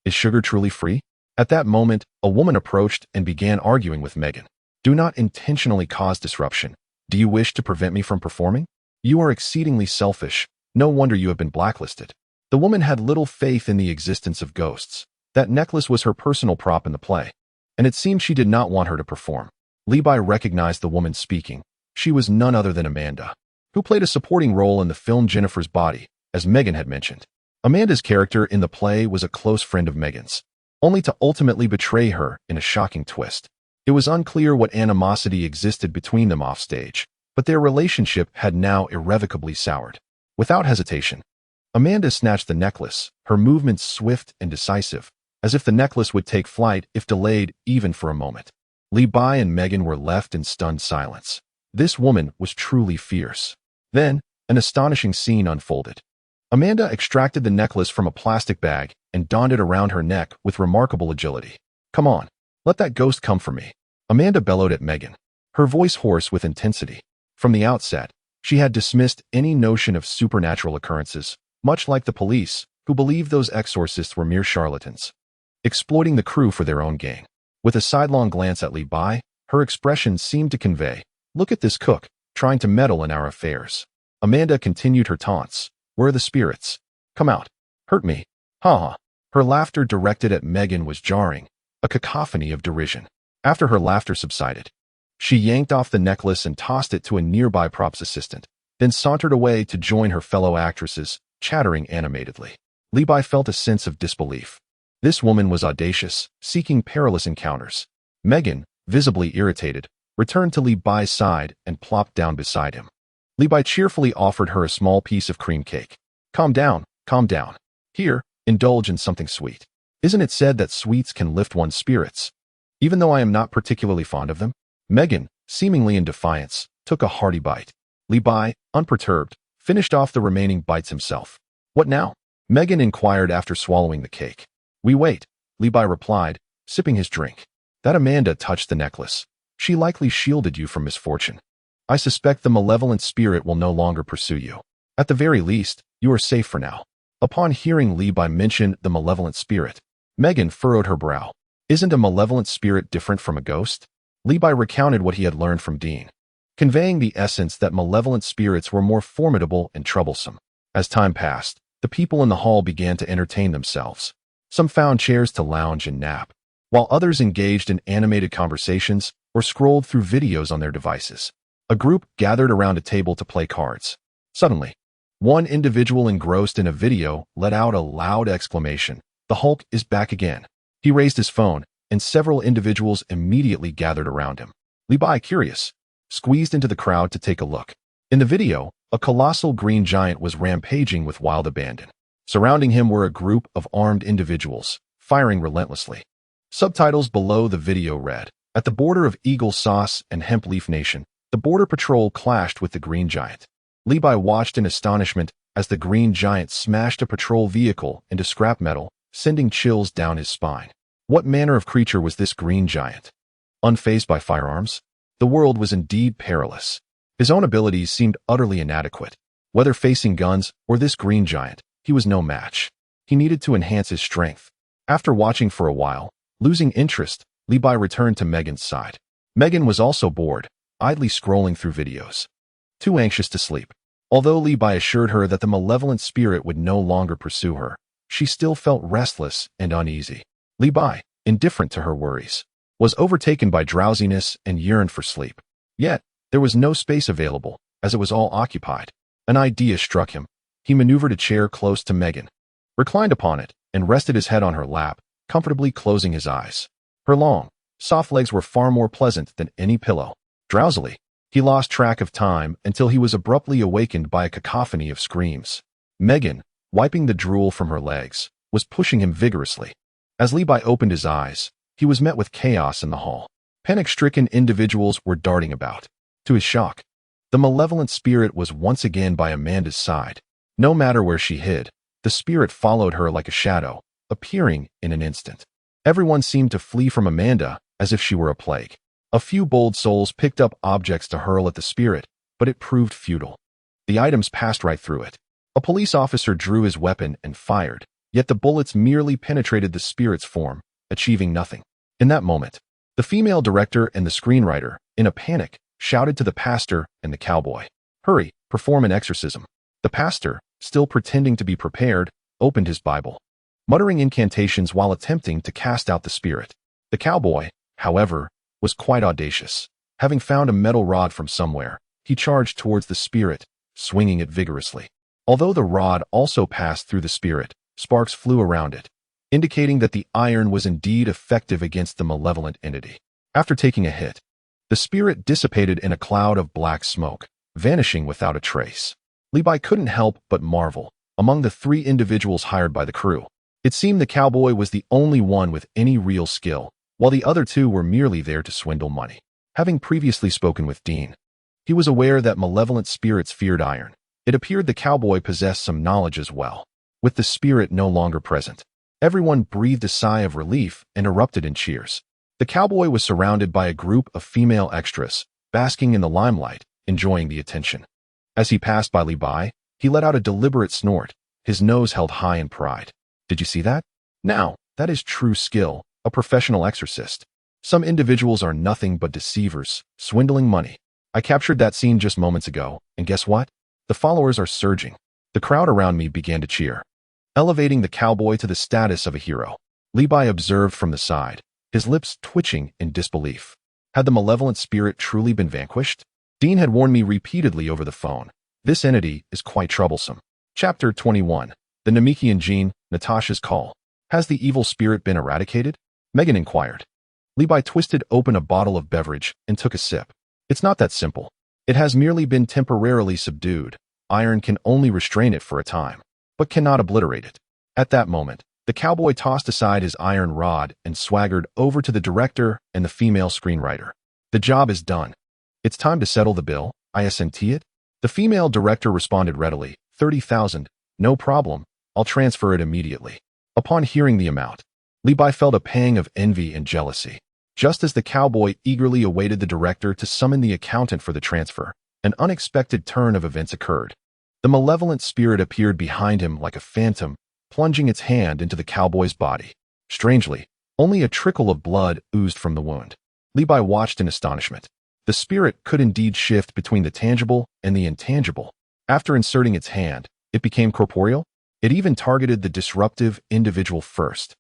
[SPEAKER 1] Is sugar truly free?" At that moment, a woman approached and began arguing with Megan. "Do not intentionally cause disruption. Do you wish to prevent me from performing? You are exceedingly selfish. No wonder you have been blacklisted." The woman had little faith in the existence of ghosts. That necklace was her personal prop in the play, and it seemed she did not want her to perform. Li Bai recognized the woman speaking. She was none other than Amanda, who played a supporting role in the film Jennifer's Body, as Megan had mentioned. Amanda's character in the play was a close friend of Megan's, only to ultimately betray her in a shocking twist. It was unclear what animosity existed between them offstage, but their relationship had now irrevocably soured. Without hesitation, Amanda snatched the necklace, her movements swift and decisive, as if the necklace would take flight if delayed even for a moment. Li Bai and Megan were left in stunned silence. This woman was truly fierce. Then, an astonishing scene unfolded. Amanda extracted the necklace from a plastic bag and donned it around her neck with remarkable agility. "Come on, let that ghost come for me," Amanda bellowed at Megan, her voice hoarse with intensity. From the outset, she had dismissed any notion of supernatural occurrences, much like the police, who believed those exorcists were mere charlatans, exploiting the crew for their own gain. With a sidelong glance at Li Bai, her expression seemed to convey, "Look at this cook, trying to meddle in our affairs." Amanda continued her taunts. "Where are the spirits? Come out. Hurt me. Ha ha." Her laughter directed at Megan was jarring, a cacophony of derision. After her laughter subsided, she yanked off the necklace and tossed it to a nearby props assistant, then sauntered away to join her fellow actresses, chattering animatedly. Li Bai felt a sense of disbelief. This woman was audacious, seeking perilous encounters. Megan, visibly irritated, returned to Li Bai's side and plopped down beside him. Li Bai cheerfully offered her a small piece of cream cake. Calm down. Here, indulge in something sweet. Isn't it said that sweets can lift one's spirits? Even though I am not particularly fond of them." Megan, seemingly in defiance, took a hearty bite. Li Bai, unperturbed, finished off the remaining bites himself. "What now?" Megan inquired after swallowing the cake. "We wait," Li Bai replied, sipping his drink. "That Amanda touched the necklace. She likely shielded you from misfortune. I suspect the malevolent spirit will no longer pursue you. At the very least, you are safe for now." Upon hearing Li Bai mention the malevolent spirit, Megan furrowed her brow. Isn't a malevolent spirit different from a ghost? Levi recounted what he had learned from Dean, conveying the essence that malevolent spirits were more formidable and troublesome. As time passed, the people in the hall began to entertain themselves. Some found chairs to lounge and nap, while others engaged in animated conversations or scrolled through videos on their devices. A group gathered around a table to play cards. Suddenly, one individual engrossed in a video let out a loud exclamation. The Hulk is back again. He raised his phone, and several individuals immediately gathered around him. Levi, curious, squeezed into the crowd to take a look. In the video, a colossal green giant was rampaging with wild abandon. Surrounding him were a group of armed individuals, firing relentlessly. Subtitles below the video read, "At the border of Eagle Sauce and Hemp Leaf Nation, the Border Patrol clashed with the Green Giant." Levi watched in astonishment as the Green Giant smashed a patrol vehicle into scrap metal, sending chills down his spine. What manner of creature was this Green Giant? Unfazed by firearms? The world was indeed perilous. His own abilities seemed utterly inadequate. Whether facing guns or this Green Giant, he was no match. He needed to enhance his strength. After watching for a while, losing interest, Levi returned to Megan's side. Megan was also bored, idly scrolling through videos, too anxious to sleep. Although Levi assured her that the malevolent spirit would no longer pursue her, she still felt restless and uneasy. Levi, indifferent to her worries, was overtaken by drowsiness and yearned for sleep. Yet, there was no space available, as it was all occupied. An idea struck him. He maneuvered a chair close to Megan, reclined upon it, and rested his head on her lap, comfortably closing his eyes. Her long, soft legs were far more pleasant than any pillow. Drowsily, he lost track of time until he was abruptly awakened by a cacophony of screams. Megan, wiping the drool from her legs, was pushing him vigorously. As Levi opened his eyes, he was met with chaos in the hall. Panic-stricken individuals were darting about. To his shock, the malevolent spirit was once again by Amanda's side. No matter where she hid, the spirit followed her like a shadow, appearing in an instant. Everyone seemed to flee from Amanda as if she were a plague. A few bold souls picked up objects to hurl at the spirit, but it proved futile. The items passed right through it. A police officer drew his weapon and fired, yet the bullets merely penetrated the spirit's form, achieving nothing. In that moment, the female director and the screenwriter, in a panic, shouted to the pastor and the cowboy, "Hurry, perform an exorcism." The pastor, still pretending to be prepared, opened his Bible, muttering incantations while attempting to cast out the spirit. The cowboy, however, was quite audacious. Having found a metal rod from somewhere, he charged towards the spirit, swinging it vigorously. Although the rod also passed through the spirit, sparks flew around it, indicating that the iron was indeed effective against the malevolent entity. After taking a hit, the spirit dissipated in a cloud of black smoke, vanishing without a trace. Levi couldn't help but marvel. Among the 3 individuals hired by the crew, it seemed the cowboy was the only one with any real skill, while the other 2 were merely there to swindle money. Having previously spoken with Dean, he was aware that malevolent spirits feared iron. It appeared the cowboy possessed some knowledge as well. With the spirit no longer present, everyone breathed a sigh of relief and erupted in cheers. The cowboy was surrounded by a group of female extras, basking in the limelight, enjoying the attention. As he passed by Levi, he let out a deliberate snort, his nose held high in pride. "Did you see that? Now, that is true skill, a professional exorcist. Some individuals are nothing but deceivers, swindling money. I captured that scene just moments ago, and guess what? The followers are surging." The crowd around me began to cheer, elevating the cowboy to the status of a hero. Levi observed from the side, his lips twitching in disbelief. Had the malevolent spirit truly been vanquished? Dean had warned me repeatedly over the phone. This entity is quite troublesome. Chapter 21. The Namekian Gene, Natasha's Call. Has the evil spirit been eradicated? Megan inquired. Levi twisted open a bottle of beverage and took a sip. It's not that simple. It has merely been temporarily subdued. Iron can only restrain it for a time, but cannot obliterate it. At that moment, the cowboy tossed aside his iron rod and swaggered over to the director and the female screenwriter. "The job is done. It's time to settle the bill, isn't it?" The female director responded readily, 30,000, no problem, I'll transfer it immediately. Upon hearing the amount, Levi felt a pang of envy and jealousy. Just as the cowboy eagerly awaited the director to summon the accountant for the transfer, an unexpected turn of events occurred. The malevolent spirit appeared behind him like a phantom, plunging its hand into the cowboy's body. Strangely, only a trickle of blood oozed from the wound. Li Bai watched in astonishment. The spirit could indeed shift between the tangible and the intangible. After inserting its hand, it became corporeal. It even targeted the disruptive individual first.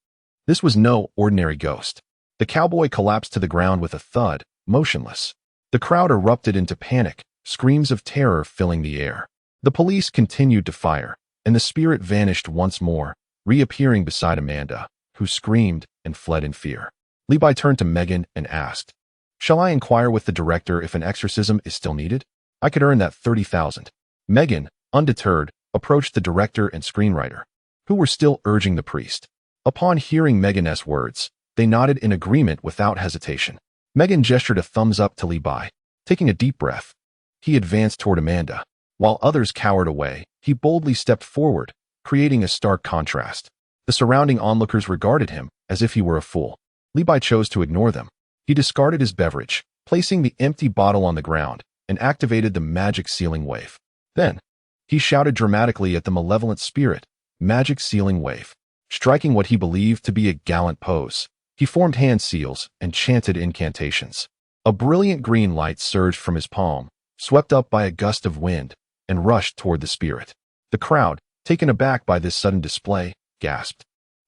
[SPEAKER 1] This was no ordinary ghost. The cowboy collapsed to the ground with a thud, motionless. The crowd erupted into panic, screams of terror filling the air. The police continued to fire, and the spirit vanished once more, reappearing beside Amanda, who screamed and fled in fear. Li Bai turned to Megan and asked, "Shall I inquire with the director if an exorcism is still needed? I could earn that 30,000. Megan, undeterred, approached the director and screenwriter, who were still urging the priest. Upon hearing Megan's words, they nodded in agreement without hesitation. Megan gestured a thumbs up to Li Bai. Taking a deep breath, he advanced toward Amanda. While others cowered away, he boldly stepped forward, creating a stark contrast. The surrounding onlookers regarded him as if he were a fool. Li Bai chose to ignore them. He discarded his beverage, placing the empty bottle on the ground, and activated the magic sealing wave. Then, he shouted dramatically at the malevolent spirit, "Magic sealing wave." Striking what he believed to be a gallant pose, he formed hand seals and chanted incantations. A brilliant green light surged from his palm, swept up by a gust of wind, and rushed toward the spirit. The crowd, taken aback by this sudden display, gasped,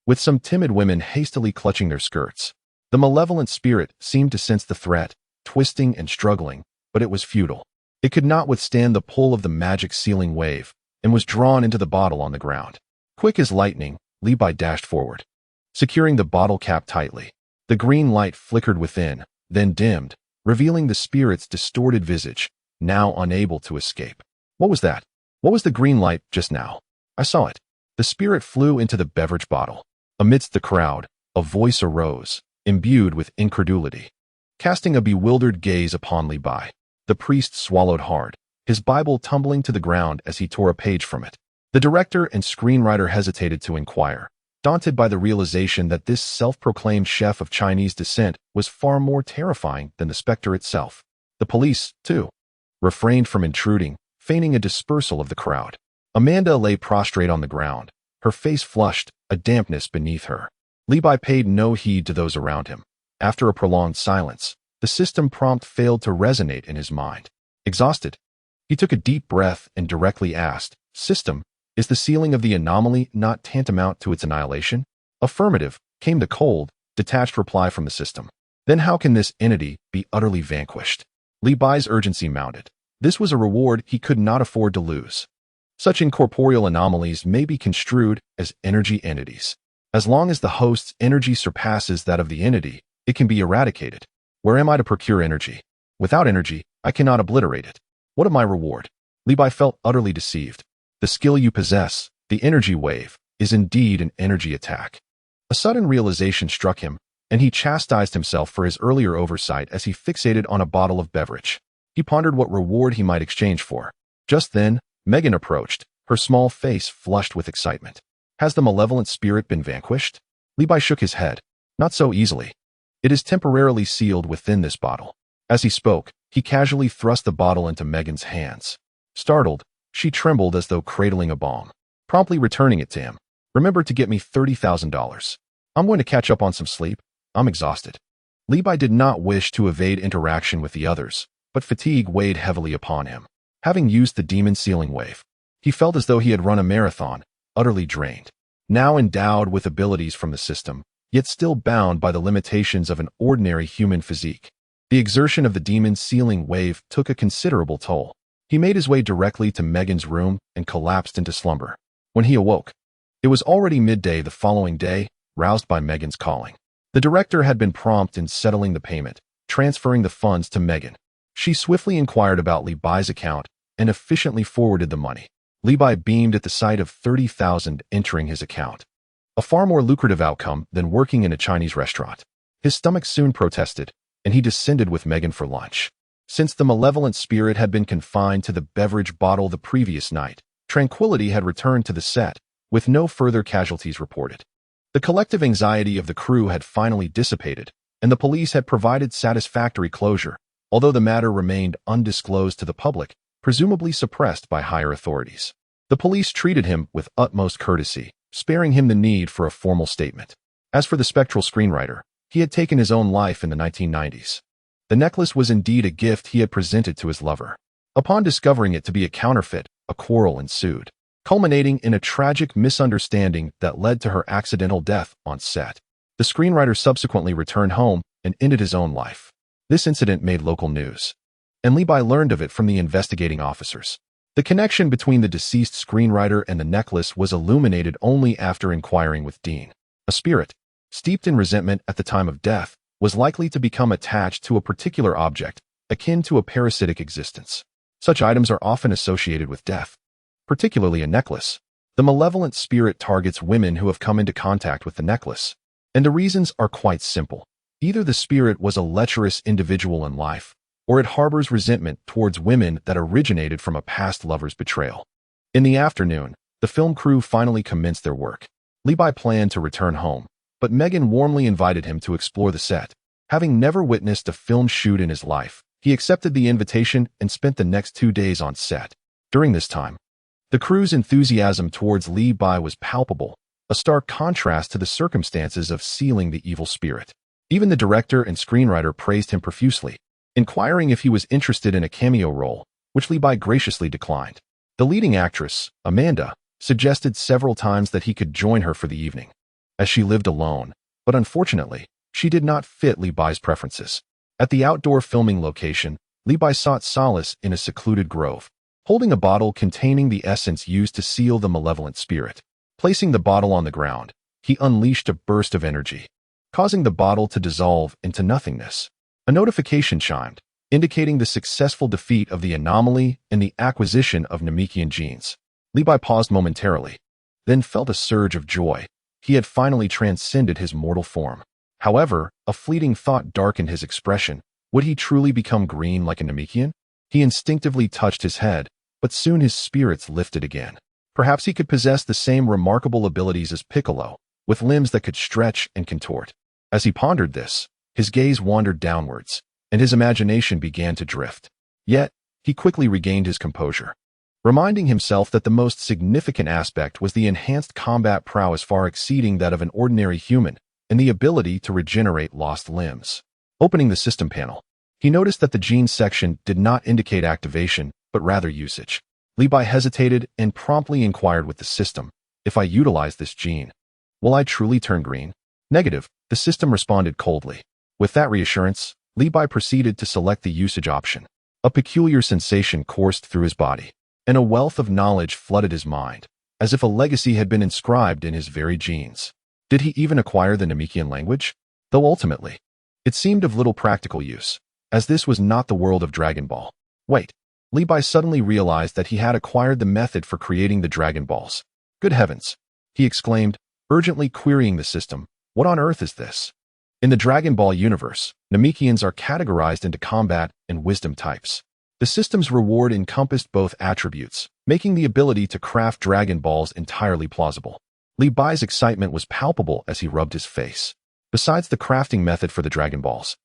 [SPEAKER 1] with some timid women hastily clutching their skirts. The malevolent spirit seemed to sense the threat, twisting and struggling, but it was futile. It could not withstand the pull of the magic sealing wave, and was drawn into the bottle on the ground. Quick as lightning, Li Bai dashed forward, securing the bottle cap tightly. The green light flickered within, then dimmed, revealing the spirit's distorted visage, now unable to escape. What was that? What was the green light just now? I saw it. The spirit flew into the beverage bottle. Amidst the crowd, a voice arose, imbued with incredulity. Casting a bewildered gaze upon Li Bai, the priest swallowed hard, his Bible tumbling to the ground as he tore a page from it. The director and screenwriter hesitated to inquire, daunted by the realization that this self-proclaimed chef of Chinese descent was far more terrifying than the specter itself. The police, too, refrained from intruding, feigning a dispersal of the crowd. Amanda lay prostrate on the ground, her face flushed, a dampness beneath her. Li Bai paid no heed to those around him. After a prolonged silence, the system prompt failed to resonate in his mind. Exhausted, he took a deep breath and directly asked, "System, is the sealing of the anomaly not tantamount to its annihilation?" Affirmative, came the cold, detached reply from the system. Then how can this entity be utterly vanquished? Li Bai's urgency mounted. This was a reward he could not afford to lose. Such incorporeal anomalies may be construed as energy entities. As long as the host's energy surpasses that of the entity, it can be eradicated. Where am I to procure energy? Without energy, I cannot obliterate it. What of my reward? Li Bai felt utterly deceived. The skill you possess, the energy wave, is indeed an energy attack. A sudden realization struck him, and he chastised himself for his earlier oversight as he fixated on a bottle of beverage. He pondered what reward he might exchange for. Just then, Megan approached, her small face flushed with excitement. Has the malevolent spirit been vanquished? Li Bai shook his head. Not so easily. It is temporarily sealed within this bottle. As he spoke, he casually thrust the bottle into Megan's hands. Startled, she trembled as though cradling a bomb, promptly returning it to him. "Remember to get me $30,000. I'm going to catch up on some sleep. I'm exhausted." Li Bai did not wish to evade interaction with the others, but fatigue weighed heavily upon him. Having used the demon sealing wave, he felt as though he had run a marathon, utterly drained. Now endowed with abilities from the system, yet still bound by the limitations of an ordinary human physique, the exertion of the demon sealing wave took a considerable toll. He made his way directly to Megan's room and collapsed into slumber. When he awoke, it was already midday the following day, roused by Megan's calling. The director had been prompt in settling the payment, transferring the funds to Megan. She swiftly inquired about Li Bai's account and efficiently forwarded the money. Li Bai beamed at the sight of 30,000 entering his account. A far more lucrative outcome than working in a Chinese restaurant. His stomach soon protested, and he descended with Megan for lunch. Since the malevolent spirit had been confined to the beverage bottle the previous night, tranquility had returned to the set, with no further casualties reported. The collective anxiety of the crew had finally dissipated, and the police had provided satisfactory closure, although the matter remained undisclosed to the public, presumably suppressed by higher authorities. The police treated him with utmost courtesy, sparing him the need for a formal statement. As for the spectral screenwriter, he had taken his own life in the 1990s. The necklace was indeed a gift he had presented to his lover. Upon discovering it to be a counterfeit, a quarrel ensued, culminating in a tragic misunderstanding that led to her accidental death on set. The screenwriter subsequently returned home and ended his own life. This incident made local news, and Li Bai learned of it from the investigating officers. The connection between the deceased screenwriter and the necklace was illuminated only after inquiring with Dean. A spirit, steeped in resentment at the time of death, was likely to become attached to a particular object, akin to a parasitic existence. Such items are often associated with death, particularly a necklace. The malevolent spirit targets women who have come into contact with the necklace, and the reasons are quite simple. Either the spirit was a lecherous individual in life, or it harbors resentment towards women that originated from a past lover's betrayal. In the afternoon, the film crew finally commenced their work. Li Bai planned to return home, but Megan warmly invited him to explore the set. Having never witnessed a film shoot in his life, he accepted the invitation and spent the next 2 days on set. During this time, the crew's enthusiasm towards Li Bai was palpable, a stark contrast to the circumstances of sealing the evil spirit. Even the director and screenwriter praised him profusely, inquiring if he was interested in a cameo role, which Li Bai graciously declined. The leading actress, Amanda, suggested several times that he could join her for the evening, as she lived alone, but unfortunately, she did not fit Li Bai's preferences. At the outdoor filming location, Li Bai sought solace in a secluded grove, holding a bottle containing the essence used to seal the malevolent spirit. Placing the bottle on the ground, he unleashed a burst of energy, causing the bottle to dissolve into nothingness. A notification chimed, indicating the successful defeat of the anomaly and the acquisition of Namekian genes. Li Bai paused momentarily, then felt a surge of joy. He had finally transcended his mortal form. However, a fleeting thought darkened his expression. Would he truly become green like a Namekian? He instinctively touched his head, but soon his spirits lifted again. Perhaps he could possess the same remarkable abilities as Piccolo, with limbs that could stretch and contort. As he pondered this, his gaze wandered downwards, and his imagination began to drift. Yet, he quickly regained his composure, reminding himself that the most significant aspect was the enhanced combat prowess far exceeding that of an ordinary human, and the ability to regenerate lost limbs. Opening the system panel, he noticed that the gene section did not indicate activation, but rather usage. Li Bai hesitated and promptly inquired with the system, "If I utilize this gene, will I truly turn green?" "Negative," the system responded coldly. With that reassurance, Li Bai proceeded to select the usage option. A peculiar sensation coursed through his body, and a wealth of knowledge flooded his mind, as if a legacy had been inscribed in his very genes. Did he even acquire the Namekian language? Though ultimately, it seemed of little practical use, as this was not the world of Dragon Ball. Wait, Li Bai suddenly realized that he had acquired the method for creating the Dragon Balls. Good heavens, he exclaimed, urgently querying the system. What on earth is this? In the Dragon Ball universe, Namekians are categorized into combat and wisdom types. The system's reward encompassed both attributes, making the ability to craft Dragon Balls entirely plausible. Li Bai's excitement was palpable as he rubbed his face. Besides the crafting method for the Dragon Balls,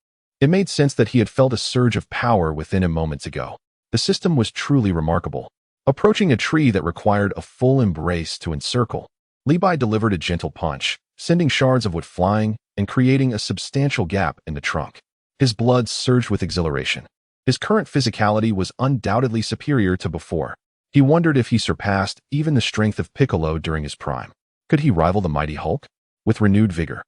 [SPEAKER 1] it made sense that he had felt a surge of power within him moments ago. The system was truly remarkable. Approaching a tree that required a full embrace to encircle, Li Bai delivered a gentle punch, sending shards of wood flying and creating a substantial gap in the trunk. His blood surged with exhilaration. His current physicality was undoubtedly superior to before. He wondered if he surpassed even the strength of Piccolo during his prime. Could he rival the mighty Hulk? With renewed vigor,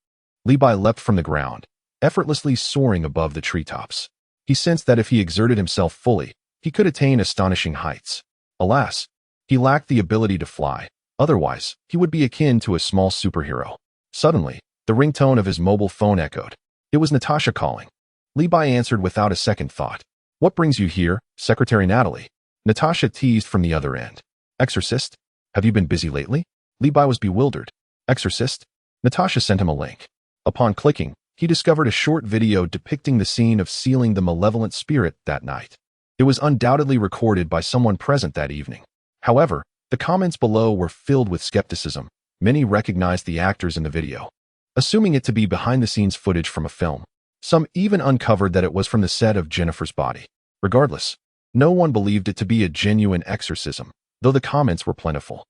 [SPEAKER 1] Li Bai leapt from the ground, effortlessly soaring above the treetops. He sensed that if he exerted himself fully, he could attain astonishing heights. Alas, he lacked the ability to fly. Otherwise, he would be akin to a small superhero. Suddenly, the ringtone of his mobile phone echoed. It was Natasha calling. Li Bai answered without a second thought. "What brings you here, Secretary Natalie?" Natasha teased from the other end. "Exorcist? Have you been busy lately?" Li Bai was bewildered. "Exorcist?" Natasha sent him a link. Upon clicking, he discovered a short video depicting the scene of sealing the malevolent spirit that night. It was undoubtedly recorded by someone present that evening. However, the comments below were filled with skepticism. Many recognized the actors in the video, assuming it to be behind-the-scenes footage from a film. Some even uncovered that it was from the set of Jennifer's Body. Regardless, no one believed it to be a genuine exorcism, though the comments were plentiful.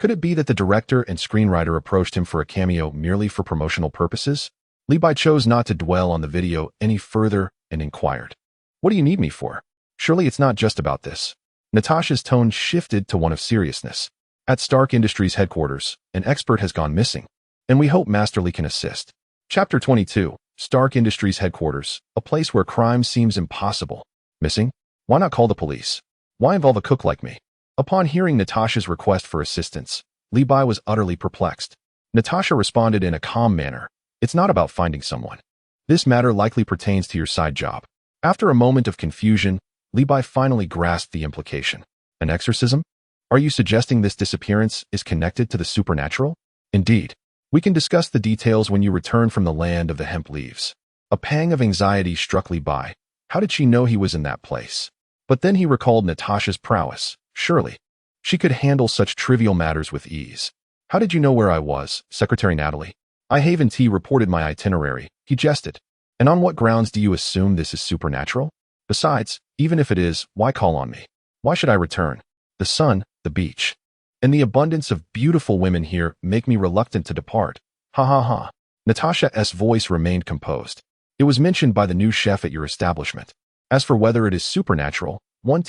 [SPEAKER 1] Could it be that the director and screenwriter approached him for a cameo merely for promotional purposes? Li Bai chose not to dwell on the video any further and inquired, "What do you need me for? Surely it's not just about this." Natasha's tone shifted to one of seriousness. "At Stark Industries headquarters, an expert has gone missing, and we hope Master Li can assist." Chapter 22. Stark Industries headquarters, a place where crime seems impossible. Missing? Why not call the police? Why involve a cook like me? Upon hearing Natasha's request for assistance, Li Bai was utterly perplexed. Natasha responded in a calm manner, "It's not about finding someone. This matter likely pertains to your side job." After a moment of confusion, Li Bai finally grasped the implication. "An exorcism? Are you suggesting this disappearance is connected to the supernatural?" "Indeed. We can discuss the details when you return from the land of the hemp leaves." A pang of anxiety struck Li Bai. How did she know he was in that place? But then he recalled Natasha's prowess. Surely, she could handle such trivial matters with ease. "How did you know where I was, Secretary Natalie?" "I Haven T reported my itinerary," he jested. "And on what grounds do you assume this is supernatural? Besides, even if it is, why call on me? Why should I return? The sun, the beach, and the abundance of beautiful women here make me reluctant to depart." "Ha ha ha." Natasha's voice remained composed. "It was mentioned by the new chef at your establishment. As for whether it is supernatural,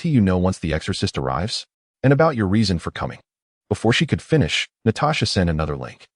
[SPEAKER 1] you know once the exorcist arrives, and about your reason for coming." Before she could finish, Natasha sent another link.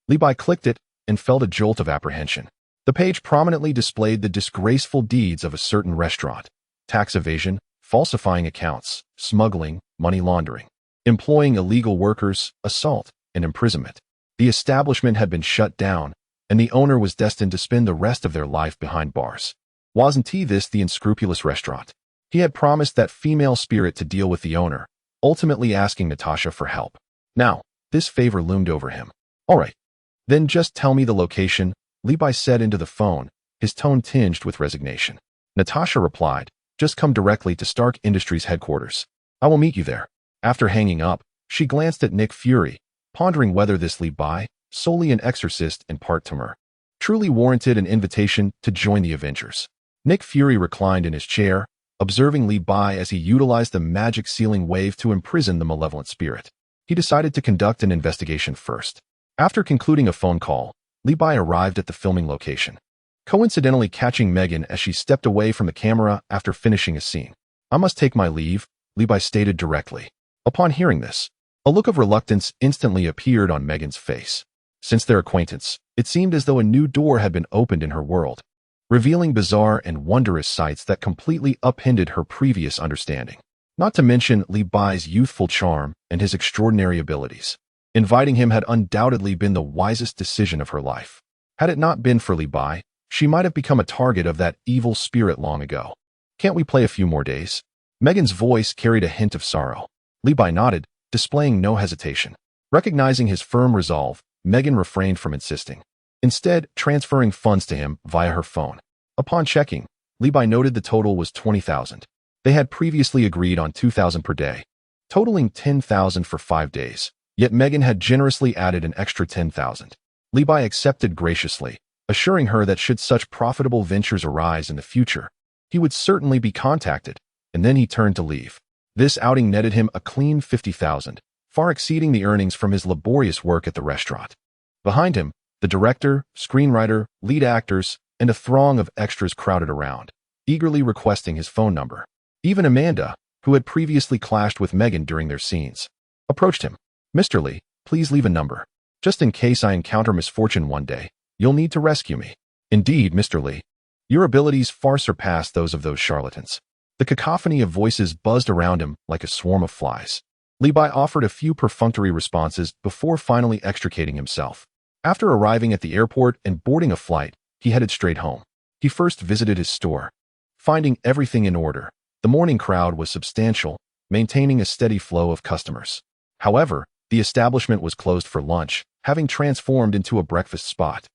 [SPEAKER 1] Li Bai clicked it and felt a jolt of apprehension. The page prominently displayed the disgraceful deeds of a certain restaurant: tax evasion, falsifying accounts, smuggling, money laundering, employing illegal workers, assault, and imprisonment. The establishment had been shut down, and the owner was destined to spend the rest of their life behind bars. Wasn't this the unscrupulous restaurant? He had promised that female spirit to deal with the owner, ultimately asking Natasha for help. Now, this favor loomed over him. "All right, then just tell me the location," Li Bai said into the phone, his tone tinged with resignation. Natasha replied, "Just come directly to Stark Industries headquarters. I will meet you there." After hanging up, she glanced at Nick Fury, pondering whether this Li Bai, solely an exorcist and part Tamer, truly warranted an invitation to join the Avengers. Nick Fury reclined in his chair, observing Li Bai as he utilized the magic sealing wave to imprison the malevolent spirit. He decided to conduct an investigation first. After concluding a phone call, Li Bai arrived at the filming location, coincidentally catching Megan as she stepped away from the camera after finishing a scene. "I must take my leave," Li Bai stated directly. Upon hearing this, a look of reluctance instantly appeared on Megan's face. Since their acquaintance, it seemed as though a new door had been opened in her world, revealing bizarre and wondrous sights that completely upended her previous understanding. Not to mention Li Bai's youthful charm and his extraordinary abilities. Inviting him had undoubtedly been the wisest decision of her life. Had it not been for Li Bai, she might have become a target of that evil spirit long ago. "Can't we play a few more days?" Megan's voice carried a hint of sorrow. Li Bai nodded, displaying no hesitation. Recognizing his firm resolve, Megan refrained from insisting, instead transferring funds to him via her phone. Upon checking, Li Bai noted the total was 20,000. They had previously agreed on 2,000 per day, totaling 10,000 for 5 days. Yet Megan had generously added an extra 10,000. Li Bai accepted graciously, assuring her that should such profitable ventures arise in the future, he would certainly be contacted, and then he turned to leave. This outing netted him a clean 50,000, far exceeding the earnings from his laborious work at the restaurant. Behind him, the director, screenwriter, lead actors, and a throng of extras crowded around, eagerly requesting his phone number. Even Amanda, who had previously clashed with Megan during their scenes, approached him. "Mr. Li, please leave a number. Just in case I encounter misfortune one day, you'll need to rescue me." "Indeed, Mr. Li. Your abilities far surpass those of those charlatans." The cacophony of voices buzzed around him like a swarm of flies. Li Bai offered a few perfunctory responses before finally extricating himself. After arriving at the airport and boarding a flight, he headed straight home. He first visited his store. Finding everything in order, the morning crowd was substantial, maintaining a steady flow of customers. However, the establishment was closed for lunch, having transformed into a breakfast spot.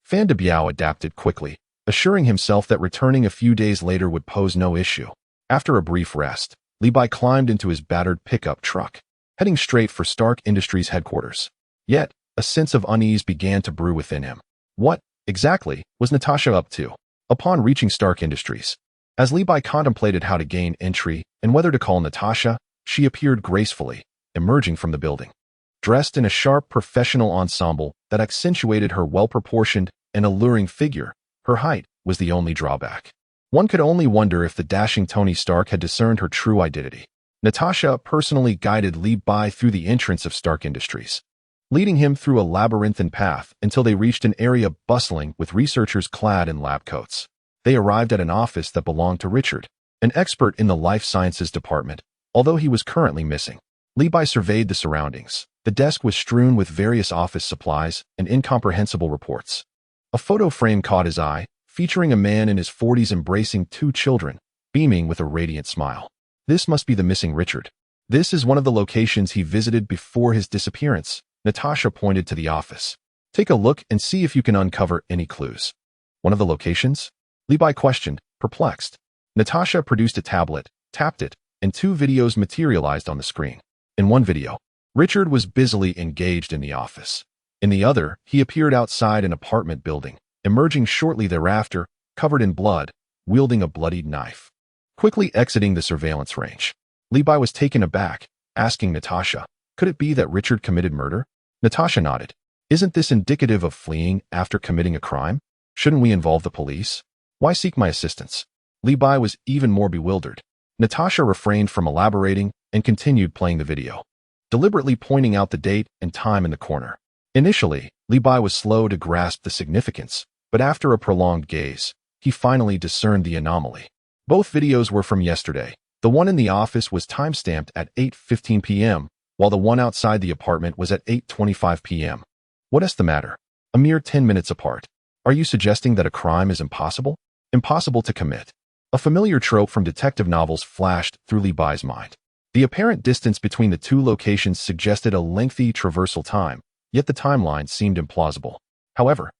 [SPEAKER 1] Fan de Biao adapted quickly, assuring himself that returning a few days later would pose no issue. After a brief rest, Li Bai climbed into his battered pickup truck, heading straight for Stark Industries headquarters. Yet, a sense of unease began to brew within him. What, exactly, was Natasha up to? Upon reaching Stark Industries, as Li Bai contemplated how to gain entry and whether to call Natasha, she appeared gracefully, emerging from the building. dressed in a sharp professional ensemble that accentuated her well-proportioned and alluring figure. Her height was the only drawback. One could only wonder if the dashing Tony Stark had discerned her true identity. Natasha personally guided Li Bai through the entrance of Stark Industries, leading him through a labyrinthine path until they reached an area bustling with researchers clad in lab coats. They arrived at an office that belonged to Richard, an expert in the life sciences department, although he was currently missing. Li Bai surveyed the surroundings. The desk was strewn with various office supplies and incomprehensible reports. A photo frame caught his eye, featuring a man in his 40s embracing two children, beaming with a radiant smile. This must be the missing Richard. This is one of the locations he visited before his disappearance. Natasha pointed to the office. Take a look and see if you can uncover any clues. One of the locations? Li Bai questioned, perplexed. Natasha produced a tablet, tapped it, and two videos materialized on the screen. In one video, Richard was busily engaged in the office. In the other, he appeared outside an apartment building, emerging shortly thereafter, covered in blood, wielding a bloodied knife. Quickly exiting the surveillance range, Li Bai was taken aback, asking Natasha, could it be that Richard committed murder? Natasha nodded. Isn't this indicative of fleeing after committing a crime? Shouldn't we involve the police? Why seek my assistance? Li Bai was even more bewildered. Natasha refrained from elaborating and continued playing the video, deliberately pointing out the date and time in the corner. Initially, Li Bai was slow to grasp the significance, but after a prolonged gaze, he finally discerned the anomaly. Both videos were from yesterday. The one in the office was timestamped at 8:15 p.m., while the one outside the apartment was at 8:25 p.m. What is the matter? A mere 10 minutes apart. Are you suggesting that a crime is impossible? Impossible to commit. A familiar trope from detective novels flashed through Li Bai's mind. The apparent distance between the two locations suggested a lengthy traversal time, yet the timeline seemed implausible. However,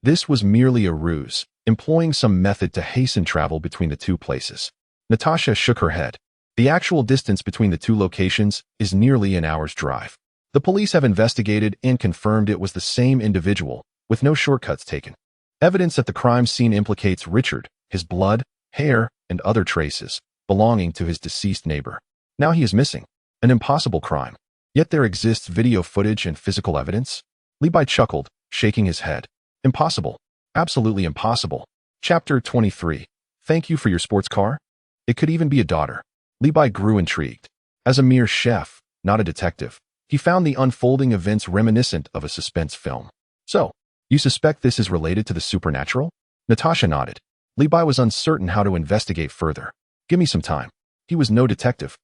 [SPEAKER 1] this was merely a ruse, employing some method to hasten travel between the two places. Natasha shook her head. The actual distance between the two locations is nearly an hour's drive. The police have investigated and confirmed it was the same individual, with no shortcuts taken. Evidence at the crime scene implicates Richard, his blood, hair, and other traces belonging to his deceased neighbor. Now he is missing. An impossible crime. Yet there exists video footage and physical evidence? Li Bai chuckled, shaking his head. Impossible. Absolutely impossible. Chapter 23. Thank you for your sports car? It could even be a daughter. Li Bai grew intrigued. As a mere chef, not a detective, he found the unfolding events reminiscent of a suspense film. So, you suspect this is related to the supernatural? Natasha nodded. Li Bai was uncertain how to investigate further. Give me some time. He was no detective.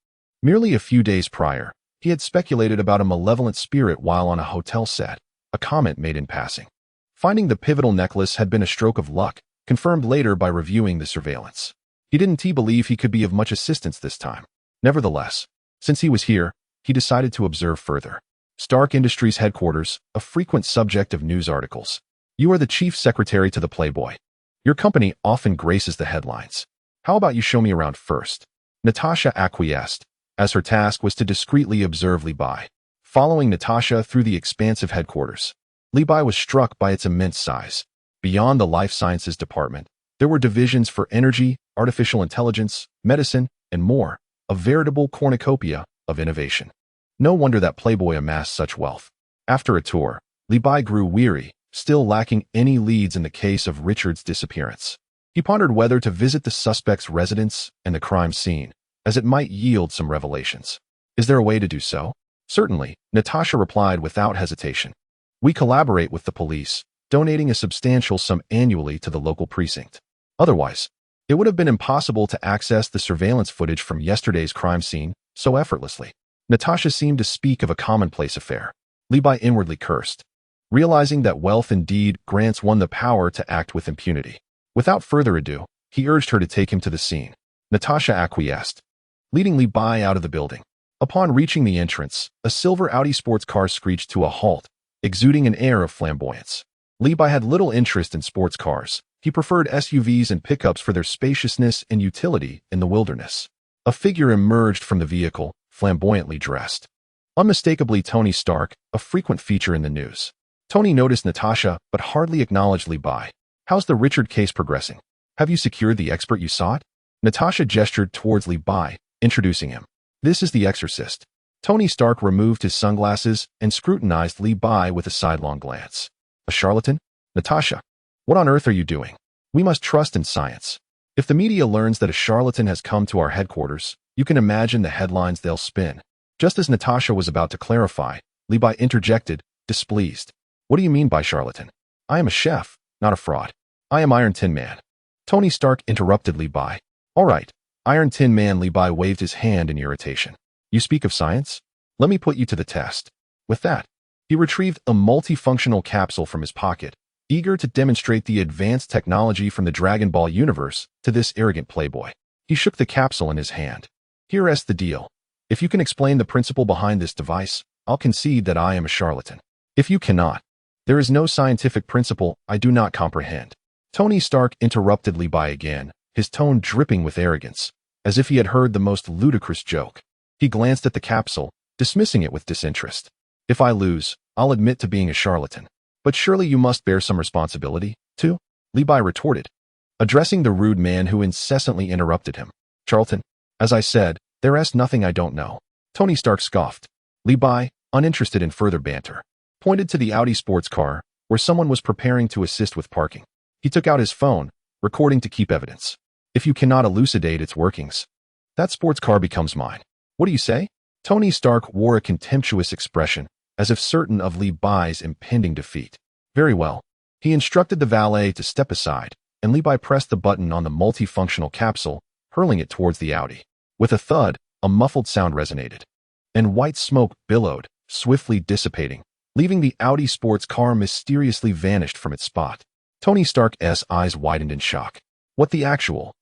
[SPEAKER 1] Merely a few days prior, he had speculated about a malevolent spirit while on a hotel set, a comment made in passing. Finding the pivotal necklace had been a stroke of luck, confirmed later by reviewing the surveillance. He didn't believe he could be of much assistance this time. Nevertheless, since he was here, he decided to observe further. Stark Industries headquarters, a frequent subject of news articles. You are the chief secretary to the Playboy. Your company often graces the headlines. How about you show me around first? Natasha acquiesced, as her task was to discreetly observe Li Bai. Following Natasha through the expansive headquarters, Li Bai was struck by its immense size. Beyond the life sciences department, there were divisions for energy, artificial intelligence, medicine, and more, a veritable cornucopia of innovation. No wonder that Playboy amassed such wealth. After a tour, Li Bai grew weary, still lacking any leads in the case of Richard's disappearance. He pondered whether to visit the suspect's residence and the crime scene, as it might yield some revelations. Is there a way to do so? Certainly, Natasha replied without hesitation. We collaborate with the police, donating a substantial sum annually to the local precinct. Otherwise, it would have been impossible to access the surveillance footage from yesterday's crime scene so effortlessly. Natasha seemed to speak of a commonplace affair. Li Bai inwardly cursed, realizing that wealth indeed grants one the power to act with impunity. Without further ado, he urged her to take him to the scene. Natasha acquiesced, leading Li Bai out of the building. Upon reaching the entrance, a silver Audi sports car screeched to a halt, exuding an air of flamboyance. Li Bai had little interest in sports cars. He preferred SUVs and pickups for their spaciousness and utility in the wilderness. A figure emerged from the vehicle, flamboyantly dressed. Unmistakably Tony Stark, a frequent feature in the news. Tony noticed Natasha, but hardly acknowledged Li Bai. How's the Richard case progressing? Have you secured the expert you sought? Natasha gestured towards Li Bai, introducing him. This is the Exorcist. Tony Stark removed his sunglasses and scrutinized Li Bai with a sidelong glance. A charlatan? Natasha, what on earth are you doing? We must trust in science. If the media learns that a charlatan has come to our headquarters, you can imagine the headlines they'll spin. Just as Natasha was about to clarify, Li Bai interjected, displeased. What do you mean by charlatan? I am a chef, not a fraud. I am Iron Tin Man. Tony Stark interrupted Li Bai. All right, Iron Tin Man. Li Bai waved his hand in irritation. You speak of science? Let me put you to the test. With that, he retrieved a multifunctional capsule from his pocket, eager to demonstrate the advanced technology from the Dragon Ball universe to this arrogant playboy. He shook the capsule in his hand. Here's the deal. If you can explain the principle behind this device, I'll concede that I am a charlatan. If you cannot, there is no scientific principle I do not comprehend. Tony Stark interrupted Li Bai again, his tone dripping with arrogance, as if he had heard the most ludicrous joke. He glanced at the capsule, dismissing it with disinterest. If I lose, I'll admit to being a charlatan. But surely you must bear some responsibility, too? Li Bai retorted, addressing the rude man who incessantly interrupted him. Charlatan, as I said, there's nothing I don't know. Tony Stark scoffed. Li Bai, uninterested in further banter, pointed to the Audi sports car, where someone was preparing to assist with parking. He took out his phone, recording to keep evidence. If you cannot elucidate its workings, that sports car becomes mine. What do you say? Tony Stark wore a contemptuous expression, as if certain of Li Bai's impending defeat. Very well. He instructed the valet to step aside, and Li Bai pressed the button on the multifunctional capsule, hurling it towards the Audi. With a thud, a muffled sound resonated, and white smoke billowed, swiftly dissipating, leaving the Audi sports car mysteriously vanished from its spot. Tony Stark's eyes widened in shock. What the actual?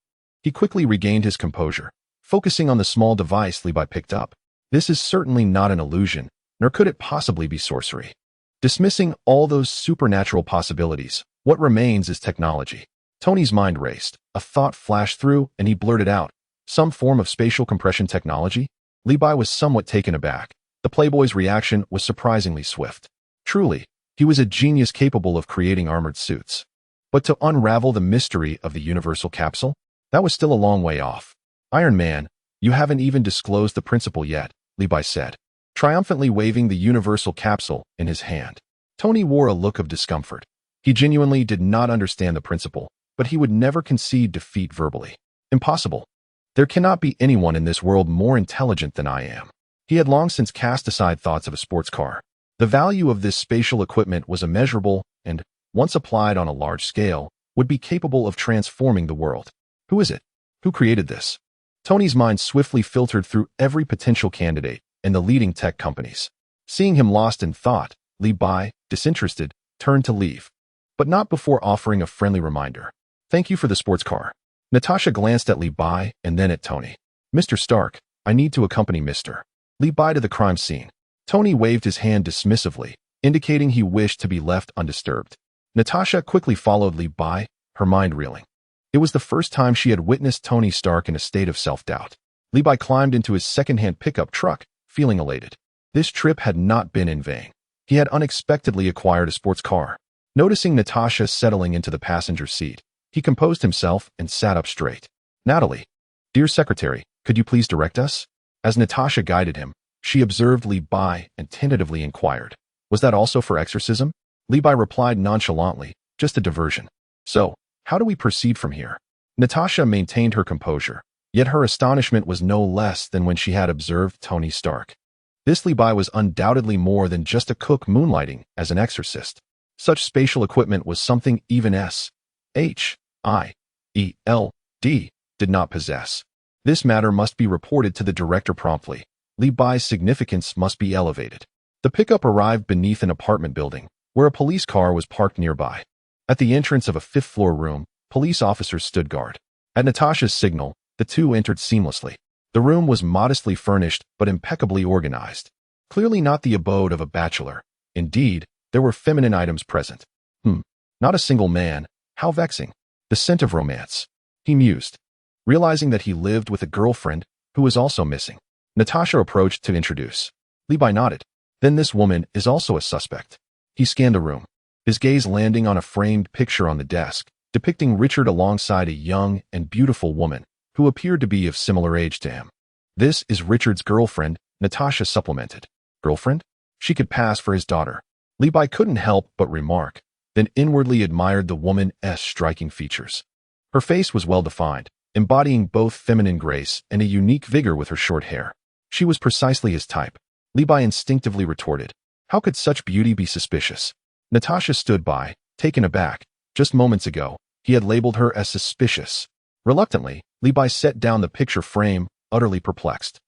[SPEAKER 1] He quickly regained his composure, focusing on the small device Li Bai picked up. This is certainly not an illusion, nor could it possibly be sorcery. Dismissing all those supernatural possibilities, what remains is technology. Tony's mind raced. A thought flashed through, and he blurted out, some form of spatial compression technology? Li Bai was somewhat taken aback. The playboy's reaction was surprisingly swift. Truly, he was a genius capable of creating armored suits. But to unravel the mystery of the universal capsule? That was still a long way off. Iron Man, you haven't even disclosed the principle yet, Li Bai said, triumphantly waving the universal capsule in his hand. Tony wore a look of discomfort. He genuinely did not understand the principle, but he would never concede defeat verbally. Impossible. There cannot be anyone in this world more intelligent than I am. He had long since cast aside thoughts of a sports car. The value of this spatial equipment was immeasurable and, once applied on a large scale, would be capable of transforming the world. Who is it? Who created this? Tony's mind swiftly filtered through every potential candidate and the leading tech companies. Seeing him lost in thought, Li Bai, disinterested, turned to leave. But not before offering a friendly reminder. Thank you for the sports car. Natasha glanced at Li Bai and then at Tony. Mr. Stark, I need to accompany Mr. Li Bai to the crime scene. Tony waved his hand dismissively, indicating he wished to be left undisturbed. Natasha quickly followed Li Bai, her mind reeling. It was the first time she had witnessed Tony Stark in a state of self-doubt. Li Bai climbed into his second-hand pickup truck, feeling elated. This trip had not been in vain. He had unexpectedly acquired a sports car. Noticing Natasha settling into the passenger seat, he composed himself and sat up straight. Natalie, dear secretary, could you please direct us? As Natasha guided him, she observed Li Bai and tentatively inquired, was that also for exorcism? Li Bai replied nonchalantly, just a diversion. So, how do we proceed from here? Natasha maintained her composure, yet her astonishment was no less than when she had observed Tony Stark. This Li Bai was undoubtedly more than just a cook moonlighting as an exorcist. Such spatial equipment was something even S.H.I.E.L.D. did not possess. This matter must be reported to the director promptly. Li Bai's significance must be elevated. The pickup arrived beneath an apartment building, where a police car was parked nearby. At the entrance of a fifth-floor room, police officers stood guard. At Natasha's signal, the two entered seamlessly. The room was modestly furnished but impeccably organized. Clearly not the abode of a bachelor. Indeed, there were feminine items present. Not a single man. How vexing. The scent of romance. He mused, realizing that he lived with a girlfriend who was also missing. Natasha approached to introduce. Li Bai nodded. Then this woman is also a suspect. He scanned the room, his gaze landing on a framed picture on the desk, depicting Richard alongside a young and beautiful woman who appeared to be of similar age to him. This is Richard's girlfriend, Natasha supplemented. Girlfriend? She could pass for his daughter. Li Bai couldn't help but remark, then inwardly admired the woman's striking features. Her face was well-defined, embodying both feminine grace and a unique vigor with her short hair. She was precisely his type. Li Bai instinctively retorted, how could such beauty be suspicious? Natasha stood by, taken aback. Just moments ago, he had labeled her as suspicious. Reluctantly, Li Bai set down the picture frame, utterly perplexed.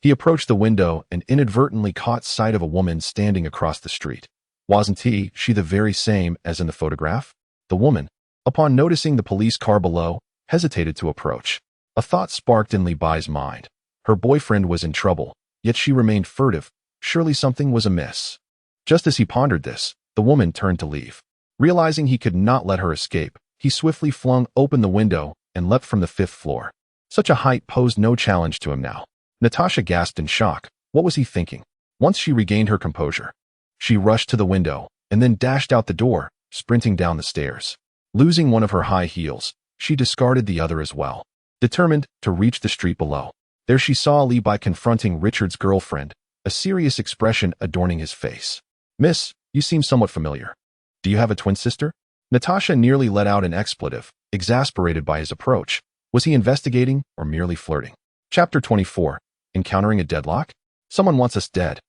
[SPEAKER 1] He approached the window and inadvertently caught sight of a woman standing across the street. Wasn't she the very same as in the photograph? The woman, upon noticing the police car below, hesitated to approach. A thought sparked in Li Bai's mind. Her boyfriend was in trouble, yet she remained furtive. Surely something was amiss. Just as he pondered this, the woman turned to leave. Realizing he could not let her escape, he swiftly flung open the window and leapt from the 5th floor. Such a height posed no challenge to him now. Natasha gasped in shock. What was he thinking? Once she regained her composure, she rushed to the window and then dashed out the door, sprinting down the stairs. Losing one of her high heels, she discarded the other as well. Determined to reach the street below, there she saw Li Bai confronting Richard's girlfriend, a serious expression adorning his face. Miss, you seem somewhat familiar. Do you have a twin sister? Natasha nearly let out an expletive, exasperated by his approach. Was he investigating or merely flirting? Chapter 24. Encountering a deadlock? Someone wants us dead.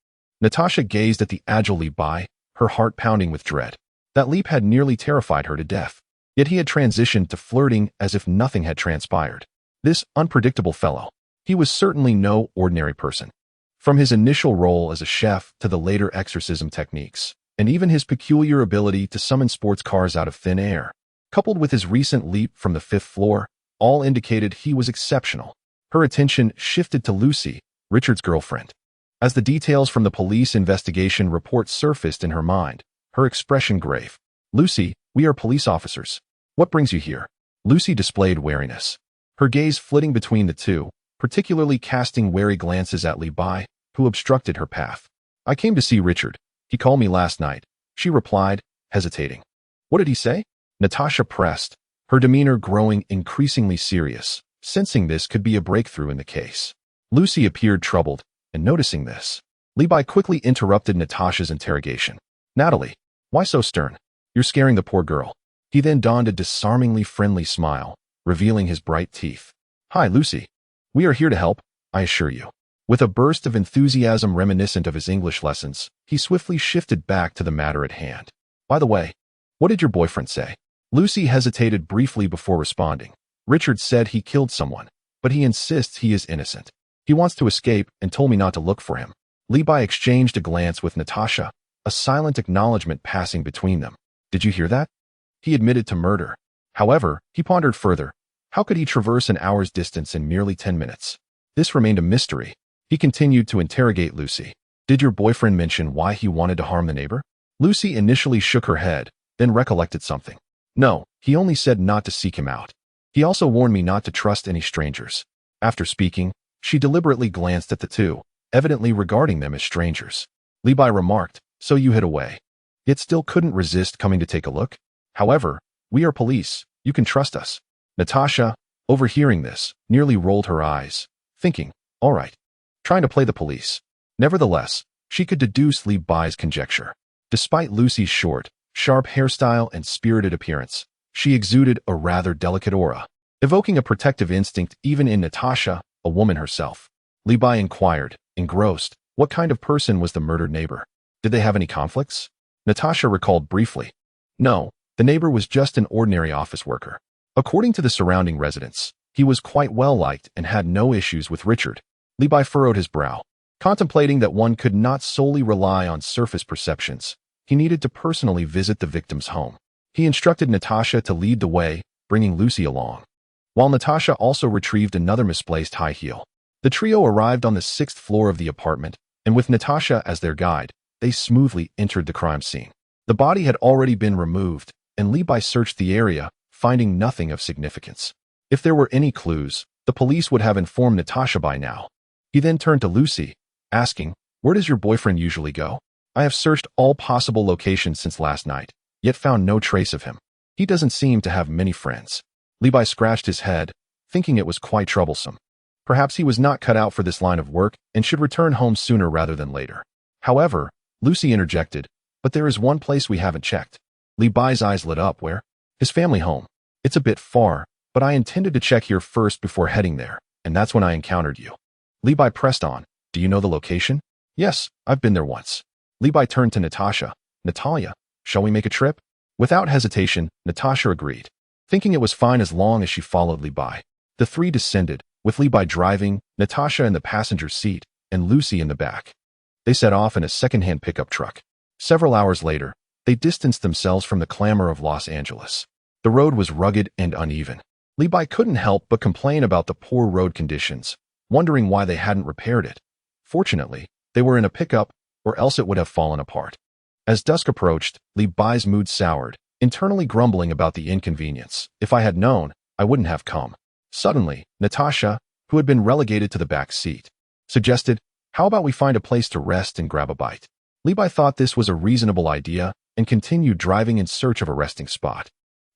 [SPEAKER 1] Natasha gazed at the agile Li Bai, her heart pounding with dread. That leap had nearly terrified her to death. Yet he had transitioned to flirting as if nothing had transpired. This unpredictable fellow. He was certainly no ordinary person. From his initial role as a chef to the later exorcism techniques, and even his peculiar ability to summon sports cars out of thin air, coupled with his recent leap from the 5th floor, all indicated he was exceptional. Her attention shifted to Lucy, Richard's girlfriend. As the details from the police investigation report surfaced in her mind, her expression grave. Lucy, we are police officers. What brings you here? Lucy displayed wariness, her gaze flitting between the two, particularly casting wary glances at Li Bai, who obstructed her path. I came to see Richard. He called me last night, she replied, hesitating. What did he say? Natasha pressed, her demeanor growing increasingly serious, sensing this could be a breakthrough in the case. Lucy appeared troubled, and noticing this, Li Bai quickly interrupted Natasha's interrogation. Natalie, why so stern? You're scaring the poor girl. He then donned a disarmingly friendly smile, revealing his bright teeth. Hi, Lucy. We are here to help, I assure you. With a burst of enthusiasm reminiscent of his English lessons, he swiftly shifted back to the matter at hand. By the way, what did your boyfriend say? Lucy hesitated briefly before responding. Richard said he killed someone, but he insists he is innocent. He wants to escape and told me not to look for him. Li Bai exchanged a glance with Natasha, a silent acknowledgement passing between them. Did you hear that? He admitted to murder. However, he pondered further. How could he traverse an hour's distance in merely 10 minutes? This remained a mystery. He continued to interrogate Lucy. Did your boyfriend mention why he wanted to harm the neighbor? Lucy initially shook her head, then recollected something. No, he only said not to seek him out. He also warned me not to trust any strangers. After speaking, she deliberately glanced at the two, evidently regarding them as strangers. Li Bai remarked, so you hid away. Yet still couldn't resist coming to take a look? However, we are police, you can trust us. Natasha, overhearing this, nearly rolled her eyes, thinking, all right, trying to play the police. Nevertheless, she could deduce Li Bai's conjecture. Despite Lucy's short, sharp hairstyle and spirited appearance, she exuded a rather delicate aura, evoking a protective instinct even in Natasha, a woman herself. Li Bai inquired, engrossed, what kind of person was the murdered neighbor? Did they have any conflicts? Natasha recalled briefly. No, the neighbor was just an ordinary office worker. According to the surrounding residents, he was quite well liked and had no issues with Richard. Li Bai furrowed his brow, contemplating that one could not solely rely on surface perceptions. He needed to personally visit the victim's home. He instructed Natasha to lead the way, bringing Lucy along, while Natasha also retrieved another misplaced high heel. The trio arrived on the 6th floor of the apartment, and with Natasha as their guide, they smoothly entered the crime scene. The body had already been removed, and Li Bai searched the area, finding nothing of significance. If there were any clues, the police would have informed Natasha by now. He then turned to Lucy, asking, where does your boyfriend usually go? I have searched all possible locations since last night, yet found no trace of him. He doesn't seem to have many friends. Li Bai scratched his head, thinking it was quite troublesome. Perhaps he was not cut out for this line of work and should return home sooner rather than later. However, Lucy interjected, "But there is one place we haven't checked." Li Bai's eyes lit up. Where? His family home. "It's a bit far, but I intended to check here first before heading there, and that's when I encountered you." Li Bai pressed on, "Do you know the location?" "Yes, I've been there once." Li Bai turned to Natasha. "Natalia, shall we make a trip?" Without hesitation, Natasha agreed, thinking it was fine as long as she followed Li Bai. The three descended, with Li Bai driving, Natasha in the passenger seat, and Lucy in the back. They set off in a second-hand pickup truck. Several hours later, they distanced themselves from the clamor of Los Angeles. The road was rugged and uneven. Li Bai couldn't help but complain about the poor road conditions, wondering why they hadn't repaired it. Fortunately, they were in a pickup, or else it would have fallen apart. As dusk approached, Li Bai's mood soured, internally grumbling about the inconvenience. "If I had known, I wouldn't have come." Suddenly, Natasha, who had been relegated to the back seat, suggested, "How about we find a place to rest and grab a bite?" Li Bai thought this was a reasonable idea and continued driving in search of a resting spot.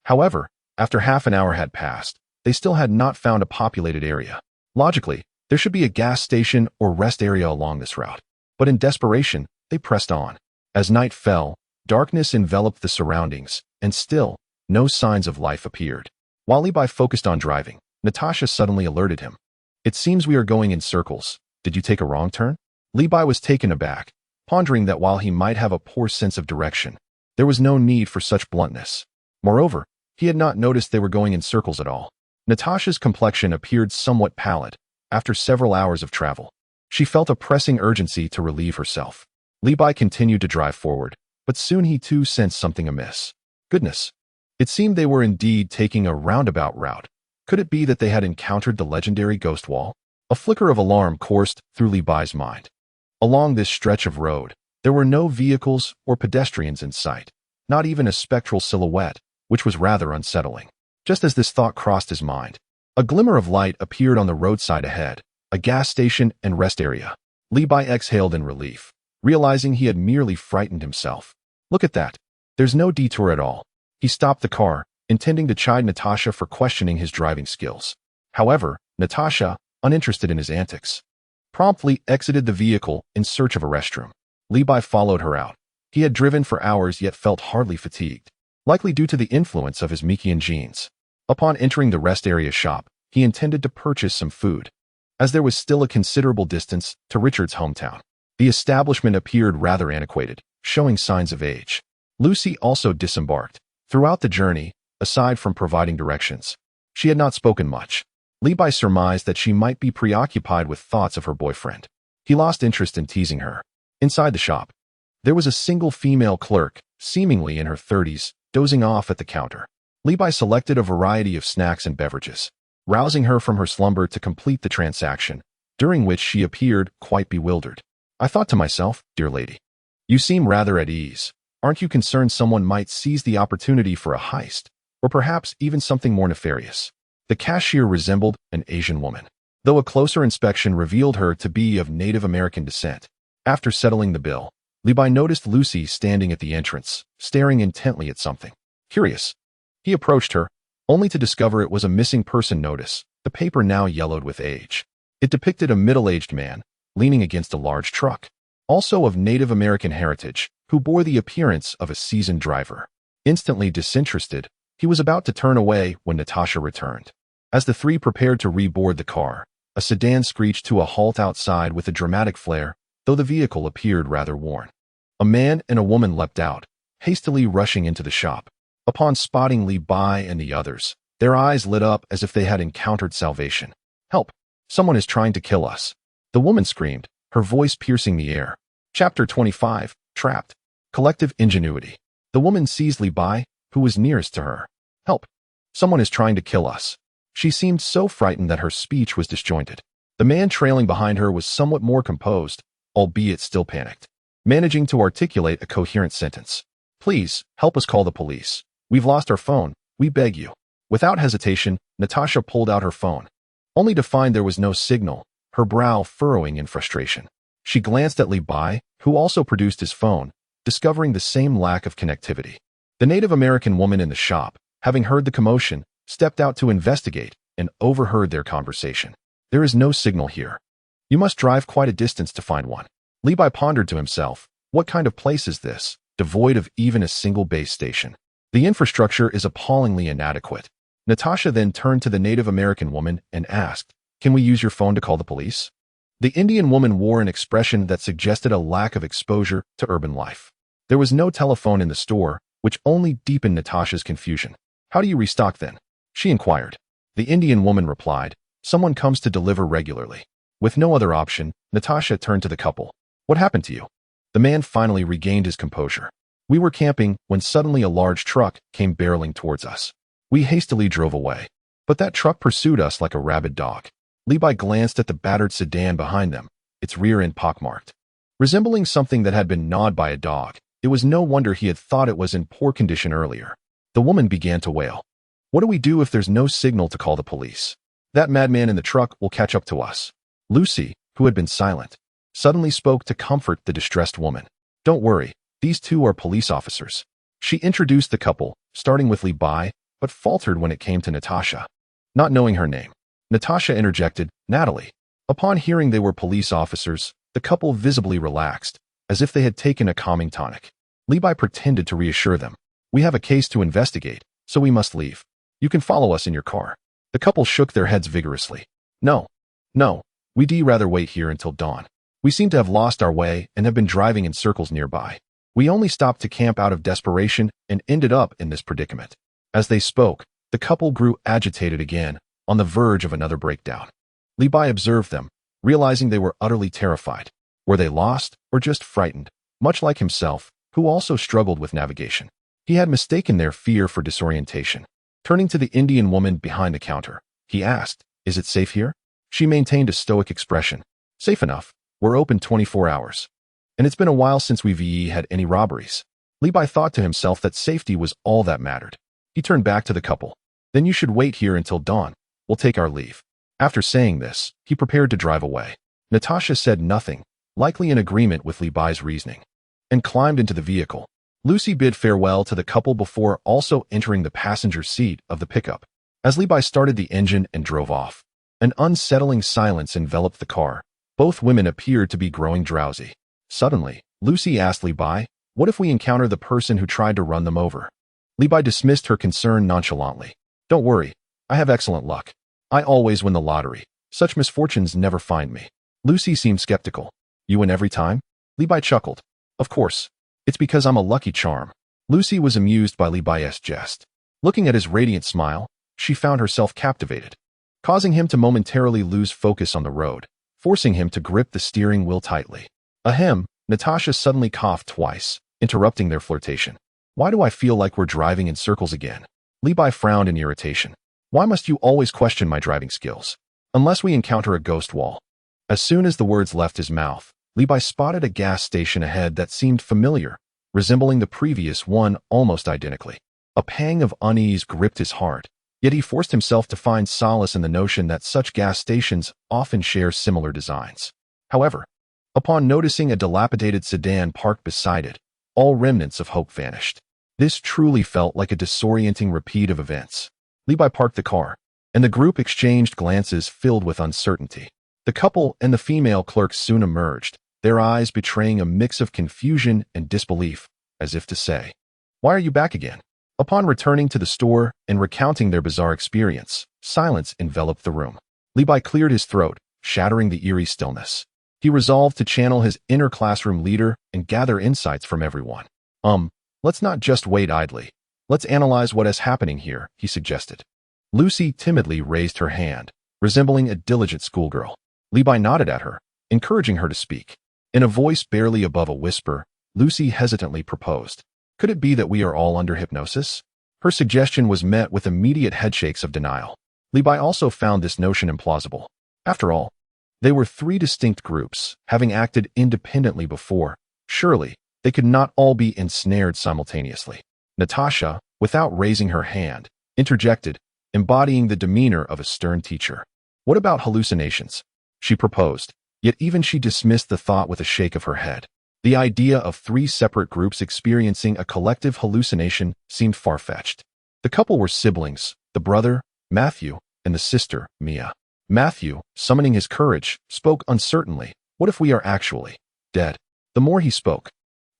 [SPEAKER 1] However, after half an hour had passed, they still had not found a populated area. Logically, there should be a gas station or rest area along this route. But in desperation, they pressed on. As night fell, darkness enveloped the surroundings, and still, no signs of life appeared. While Li Bai focused on driving, Natasha suddenly alerted him. "It seems we are going in circles. Did you take a wrong turn?" Li Bai was taken aback, pondering that while he might have a poor sense of direction, there was no need for such bluntness. Moreover, he had not noticed they were going in circles at all. Natasha's complexion appeared somewhat pallid after several hours of travel. She felt a pressing urgency to relieve herself. Li Bai continued to drive forward, but soon he too sensed something amiss. Goodness! It seemed they were indeed taking a roundabout route. Could it be that they had encountered the legendary ghost wall? A flicker of alarm coursed through Li Bai's mind. Along this stretch of road, there were no vehicles or pedestrians in sight, not even a spectral silhouette, which was rather unsettling. Just as this thought crossed his mind, a glimmer of light appeared on the roadside ahead, a gas station and rest area. Li Bai exhaled in relief, realizing he had merely frightened himself. "Look at that. There's no detour at all." He stopped the car, intending to chide Natasha for questioning his driving skills. However, Natasha, uninterested in his antics, promptly exited the vehicle in search of a restroom. Li Bai followed her out. He had driven for hours yet felt hardly fatigued, likely due to the influence of his Mikian genes. Upon entering the rest area shop, he intended to purchase some food, as there was still a considerable distance to Richard's hometown. The establishment appeared rather antiquated, showing signs of age. Lucy also disembarked. Throughout the journey, aside from providing directions, she had not spoken much. Li Bai surmised that she might be preoccupied with thoughts of her boyfriend. He lost interest in teasing her. Inside the shop, there was a single female clerk, seemingly in her 30s, dozing off at the counter. Li Bai selected a variety of snacks and beverages, rousing her from her slumber to complete the transaction, during which she appeared quite bewildered. "I thought to myself, dear lady, you seem rather at ease. Aren't you concerned someone might seize the opportunity for a heist, or perhaps even something more nefarious?" The cashier resembled an Asian woman, though a closer inspection revealed her to be of Native American descent. After settling the bill, Li Bai noticed Lucy standing at the entrance, staring intently at something. Curious, he approached her, only to discover it was a missing person notice, the paper now yellowed with age. It depicted a middle-aged man, leaning against a large truck, also of Native American heritage, who bore the appearance of a seasoned driver. Instantly disinterested, he was about to turn away when Natasha returned. As the three prepared to reboard the car, a sedan screeched to a halt outside with a dramatic flare, though the vehicle appeared rather worn. A man and a woman leapt out, hastily rushing into the shop. Upon spotting Li Bai and the others, their eyes lit up as if they had encountered salvation. "Help! Someone is trying to kill us!" the woman screamed, her voice piercing the air. Chapter 25, Trapped. Collective Ingenuity. The woman seized Li Bai, who was nearest to her. "Help! Someone is trying to kill us." She seemed so frightened that her speech was disjointed. The man trailing behind her was somewhat more composed, albeit still panicked, managing to articulate a coherent sentence. "Please, help us call the police. We've lost our phone. We beg you." Without hesitation, Natasha pulled out her phone, only to find there was no signal, her brow furrowing in frustration. She glanced at Li Bai, who also produced his phone, discovering the same lack of connectivity. The Native American woman in the shop, having heard the commotion, stepped out to investigate and overheard their conversation. There is no signal here. You must drive quite a distance to find one. Levi pondered to himself, what kind of place is this, devoid of even a single base station? The infrastructure is appallingly inadequate. Natasha then turned to the Native American woman and asked, "Can we use your phone to call the police?" The Indian woman wore an expression that suggested a lack of exposure to urban life. There was no telephone in the store, which only deepened Natasha's confusion. "How do you restock then?" she inquired. The Indian woman replied, "Someone comes to deliver regularly." With no other option, Natasha turned to the couple. "What happened to you?" The man finally regained his composure. "We were camping when suddenly a large truck came barreling towards us. We hastily drove away. But that truck pursued us like a rabid dog." Levi glanced at the battered sedan behind them, its rear end pockmarked. Resembling something that had been gnawed by a dog, it was no wonder he had thought it was in poor condition earlier. The woman began to wail. "What do we do if there's no signal to call the police? That madman in the truck will catch up to us." Lucy, who had been silent, suddenly spoke to comfort the distressed woman. "Don't worry, these two are police officers." She introduced the couple, starting with Levi, but faltered when it came to Natasha. Not knowing her name, Natasha interjected, "Natalie." Upon hearing they were police officers, the couple visibly relaxed, as if they had taken a calming tonic. Levi pretended to reassure them. "We have a case to investigate, so we must leave. You can follow us in your car." The couple shook their heads vigorously. No, we'd rather wait here until dawn. We seem to have lost our way and have been driving in circles nearby. We only stopped to camp out of desperation and ended up in this predicament." As they spoke, the couple grew agitated again, on the verge of another breakdown. Levi observed them, realizing they were utterly terrified. Were they lost or just frightened? Much like himself, who also struggled with navigation. He had mistaken their fear for disorientation. Turning to the Indian woman behind the counter, he asked, "Is it safe here?" She maintained a stoic expression. "Safe enough. We're open 24 hours. And it's been a while since we've had any robberies." Levi thought to himself that safety was all that mattered. He turned back to the couple. "Then you should wait here until dawn. We'll take our leave." After saying this, he prepared to drive away. Natasha said nothing, likely in agreement with Levi's reasoning, and climbed into the vehicle. Lucy bid farewell to the couple before also entering the passenger seat of the pickup. As Levi started the engine and drove off, an unsettling silence enveloped the car. Both women appeared to be growing drowsy. Suddenly, Lucy asked Levi, "What if we encounter the person who tried to run them over?" Levi dismissed her concern nonchalantly. "Don't worry, I have excellent luck. I always win the lottery. Such misfortunes never find me." Lucy seemed skeptical. "You win every time?" Levi chuckled. "Of course. It's because I'm a lucky charm." Lucy was amused by Levi's jest. Looking at his radiant smile, she found herself captivated, causing him to momentarily lose focus on the road, forcing him to grip the steering wheel tightly. Ahem, Natasha suddenly coughed twice, interrupting their flirtation. "Why do I feel like we're driving in circles again?" Levi frowned in irritation. "Why must you always question my driving skills? Unless we encounter a ghost wall." As soon as the words left his mouth, Levi spotted a gas station ahead that seemed familiar, resembling the previous one almost identically. A pang of unease gripped his heart, yet he forced himself to find solace in the notion that such gas stations often share similar designs. However, upon noticing a dilapidated sedan parked beside it, all remnants of hope vanished. This truly felt like a disorienting repeat of events. Levi parked the car, and the group exchanged glances filled with uncertainty. The couple and the female clerk soon emerged, their eyes betraying a mix of confusion and disbelief, as if to say, "Why are you back again?" Upon returning to the store and recounting their bizarre experience, silence enveloped the room. Levi cleared his throat, shattering the eerie stillness. He resolved to channel his inner classroom leader and gather insights from everyone. Let's not just wait idly. Let's analyze what is happening here," he suggested. Lucy timidly raised her hand, resembling a diligent schoolgirl. Levi nodded at her, encouraging her to speak. In a voice barely above a whisper, Lucy hesitantly proposed, "Could it be that we are all under hypnosis?" Her suggestion was met with immediate headshakes of denial. Levi also found this notion implausible. After all, they were three distinct groups, having acted independently before. Surely, they could not all be ensnared simultaneously. Natasha, without raising her hand, interjected, embodying the demeanor of a stern teacher. "What about hallucinations?" she proposed, yet even she dismissed the thought with a shake of her head. The idea of three separate groups experiencing a collective hallucination seemed far-fetched. The couple were siblings, the brother, Matthew, and the sister, Mia. Matthew, summoning his courage, spoke uncertainly. What if we are actually dead? The more he spoke,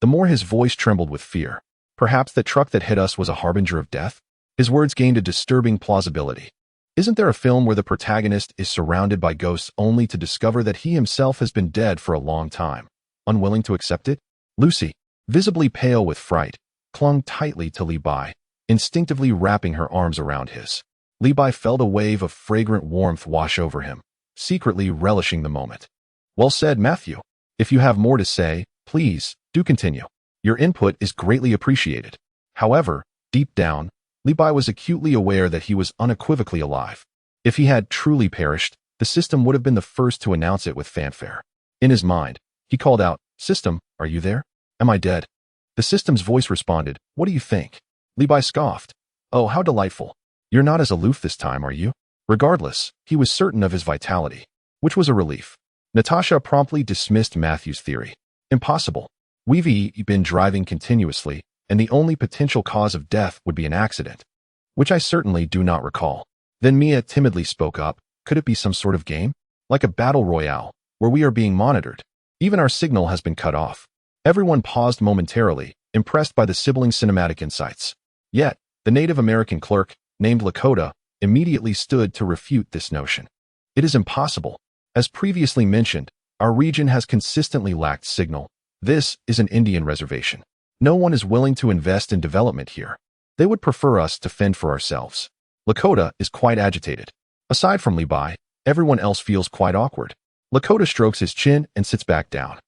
[SPEAKER 1] the more his voice trembled with fear. Perhaps that truck that hit us was a harbinger of death? His words gained a disturbing plausibility. Isn't there a film where the protagonist is surrounded by ghosts only to discover that he himself has been dead for a long time? Unwilling to accept it? Lucy, visibly pale with fright, clung tightly to Li Bai, instinctively wrapping her arms around his. Li Bai felt a wave of fragrant warmth wash over him, secretly relishing the moment. Well said, Matthew. If you have more to say, please, do continue. Your input is greatly appreciated. However, deep down, Li Bai was acutely aware that he was unequivocally alive. If he had truly perished, the system would have been the first to announce it with fanfare. In his mind, he called out, "System, are you there? Am I dead?" The system's voice responded, "What do you think?" Li Bai scoffed. "Oh, how delightful. You're not as aloof this time, are you?" Regardless, he was certain of his vitality, which was a relief. Natasha promptly dismissed Matthew's theory. Impossible. We've been driving continuously, and the only potential cause of death would be an accident, which I certainly do not recall. Then Mia timidly spoke up. Could it be some sort of game? Like a battle royale, where we are being monitored? Even our signal has been cut off. Everyone paused momentarily, impressed by the sibling cinematic insights. Yet, the Native American clerk, named Lakota, immediately stood to refute this notion. It is impossible. As previously mentioned, our region has consistently lacked signal. This is an Indian reservation. No one is willing to invest in development here. They would prefer us to fend for ourselves. Lakota is quite agitated. Aside from Li Bai, everyone else feels quite awkward. Lakota strokes his chin and sits back down,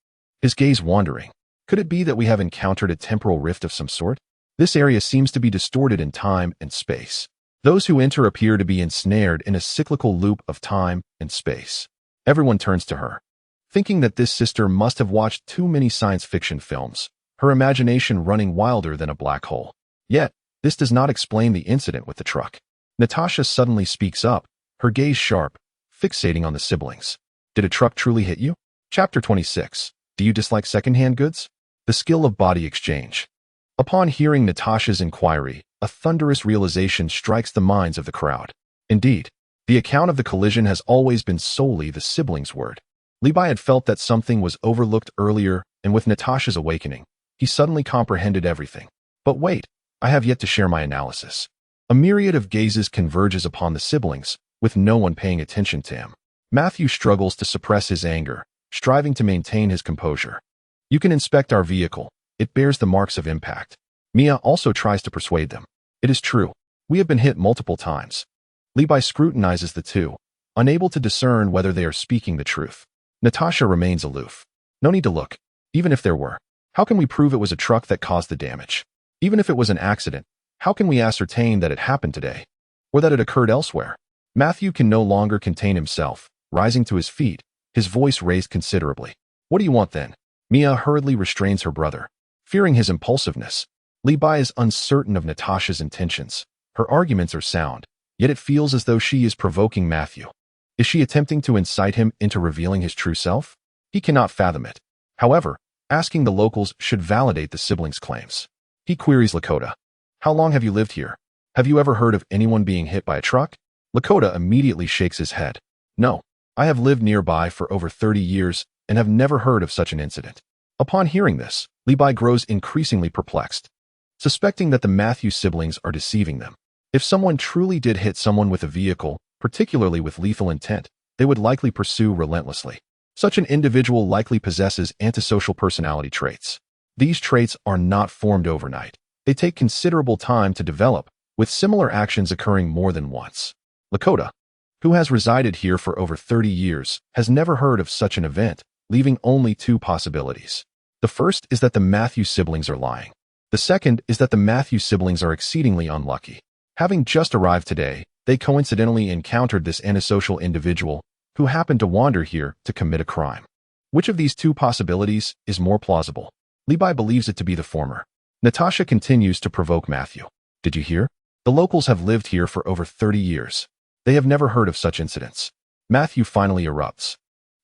[SPEAKER 1] his gaze wandering. Could it be that we have encountered a temporal rift of some sort? This area seems to be distorted in time and space. Those who enter appear to be ensnared in a cyclical loop of time and space. Everyone turns to her, thinking that this sister must have watched too many science fiction films, her imagination running wilder than a black hole. Yet, this does not explain the incident with the truck. Natasha suddenly speaks up, her gaze sharp, fixating on the siblings. Did a truck truly hit you? Chapter 26. Do you dislike secondhand goods? The skill of body exchange. Upon hearing Natasha's inquiry, a thunderous realization strikes the minds of the crowd. Indeed, the account of the collision has always been solely the siblings' word. Li Bai had felt that something was overlooked earlier, and with Natasha's awakening, he suddenly comprehended everything. But wait, I have yet to share my analysis. A myriad of gazes converges upon the siblings, with no one paying attention to him. Matthew struggles to suppress his anger, striving to maintain his composure. You can inspect our vehicle. It bears the marks of impact. Mia also tries to persuade them. It is true. We have been hit multiple times. Li Bai scrutinizes the two, unable to discern whether they are speaking the truth. Natasha remains aloof. No need to look. Even if there were, how can we prove it was a truck that caused the damage? Even if it was an accident, how can we ascertain that it happened today, or that it occurred elsewhere? Matthew can no longer contain himself, rising to his feet, his voice raised considerably. What do you want then? Mia hurriedly restrains her brother, fearing his impulsiveness. Li Bai is uncertain of Natasha's intentions. Her arguments are sound, yet it feels as though she is provoking Matthew. Is she attempting to incite him into revealing his true self? He cannot fathom it. However, asking the locals should validate the siblings' claims. He queries Lakota. How long have you lived here? Have you ever heard of anyone being hit by a truck? Lakota immediately shakes his head. No, I have lived nearby for over 30 years and have never heard of such an incident. Upon hearing this, Li Bai grows increasingly perplexed, suspecting that the Matthew siblings are deceiving them. If someone truly did hit someone with a vehicle, particularly with lethal intent, they would likely pursue relentlessly. Such an individual likely possesses antisocial personality traits. These traits are not formed overnight. They take considerable time to develop, with similar actions occurring more than once. Lakota, who has resided here for over 30 years, has never heard of such an event, leaving only two possibilities. The first is that the Matthew siblings are lying. The second is that the Matthew siblings are exceedingly unlucky. Having just arrived today, they coincidentally encountered this antisocial individual who happened to wander here to commit a crime. Which of these two possibilities is more plausible? Li Bai believes it to be the former. Natasha continues to provoke Matthew. Did you hear? The locals have lived here for over 30 years. They have never heard of such incidents. Matthew finally erupts.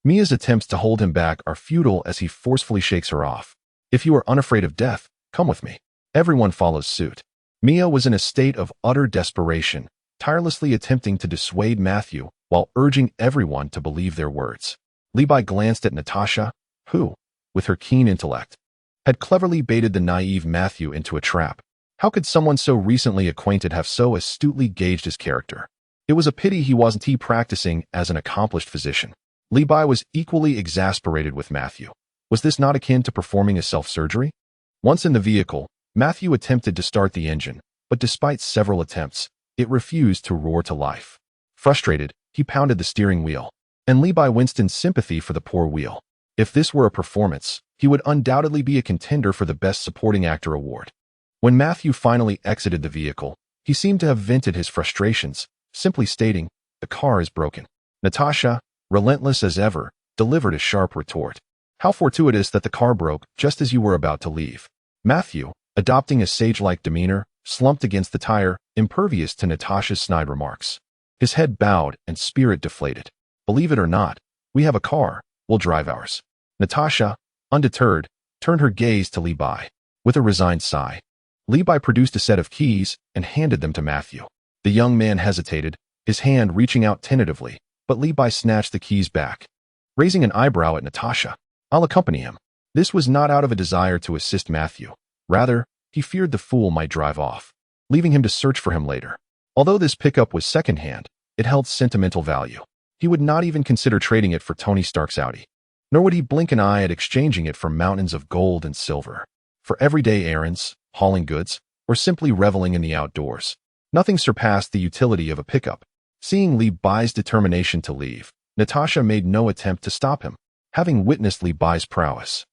[SPEAKER 1] Mia's attempts to hold him back are futile as he forcefully shakes her off. If you are unafraid of death, come with me. Everyone follows suit. Mia was in a state of utter desperation, tirelessly attempting to dissuade Matthew while urging everyone to believe their words. Levi glanced at Natasha, who, with her keen intellect, had cleverly baited the naive Matthew into a trap. How could someone so recently acquainted have so astutely gauged his character? It was a pity he wasn't practicing as an accomplished physician. Levi was equally exasperated with Matthew. Was this not akin to performing a self-surgery? Once in the vehicle, Matthew attempted to start the engine, but despite several attempts, it refused to roar to life. Frustrated, he pounded the steering wheel, and Levi winced in sympathy for the poor wheel. If this were a performance, he would undoubtedly be a contender for the Best Supporting Actor award. When Matthew finally exited the vehicle, he seemed to have vented his frustrations, simply stating, "The car is broken." Natasha, relentless as ever, delivered a sharp retort. "How fortuitous that the car broke just as you were about to leave." Matthew, adopting a sage-like demeanor, slumped against the tire, impervious to Natasha's snide remarks. His head bowed and spirit deflated. "Believe it or not, we have a car, we'll drive ours." Natasha, undeterred, turned her gaze to Levi. With a resigned sigh, Levi produced a set of keys and handed them to Matthew. The young man hesitated, his hand reaching out tentatively, but Levi snatched the keys back. Raising an eyebrow at Natasha, "I'll accompany him." This was not out of a desire to assist Matthew. Rather, he feared the fool might drive off, leaving him to search for him later. Although this pickup was secondhand, it held sentimental value. He would not even consider trading it for Tony Stark's Audi. Nor would he blink an eye at exchanging it for mountains of gold and silver. For everyday errands, hauling goods, or simply reveling in the outdoors, nothing surpassed the utility of a pickup. Seeing Levi's determination to leave, Natasha made no attempt to stop him, having witnessed Levi's prowess.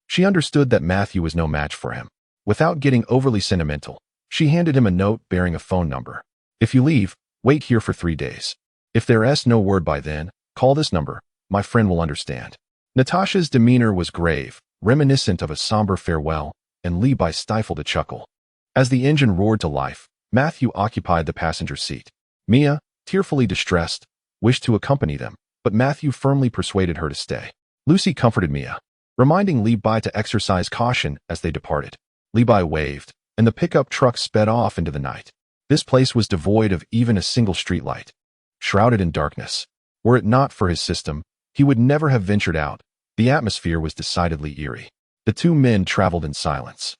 [SPEAKER 1] She understood that Matthew was no match for him. Without getting overly sentimental, she handed him a note bearing a phone number. "If you leave, wait here for 3 days. If there's no word by then, call this number. My friend will understand." Natasha's demeanor was grave, reminiscent of a somber farewell, and Levi stifled a chuckle. As the engine roared to life, Matthew occupied the passenger seat. Mia, tearfully distressed, wished to accompany them, but Matthew firmly persuaded her to stay. Lucy comforted Mia, reminding Levi to exercise caution as they departed. Levi waved, and the pickup truck sped off into the night. This place was devoid of even a single streetlight, shrouded in darkness. Were it not for his system, he would never have ventured out. The atmosphere was decidedly eerie. The two men traveled in silence,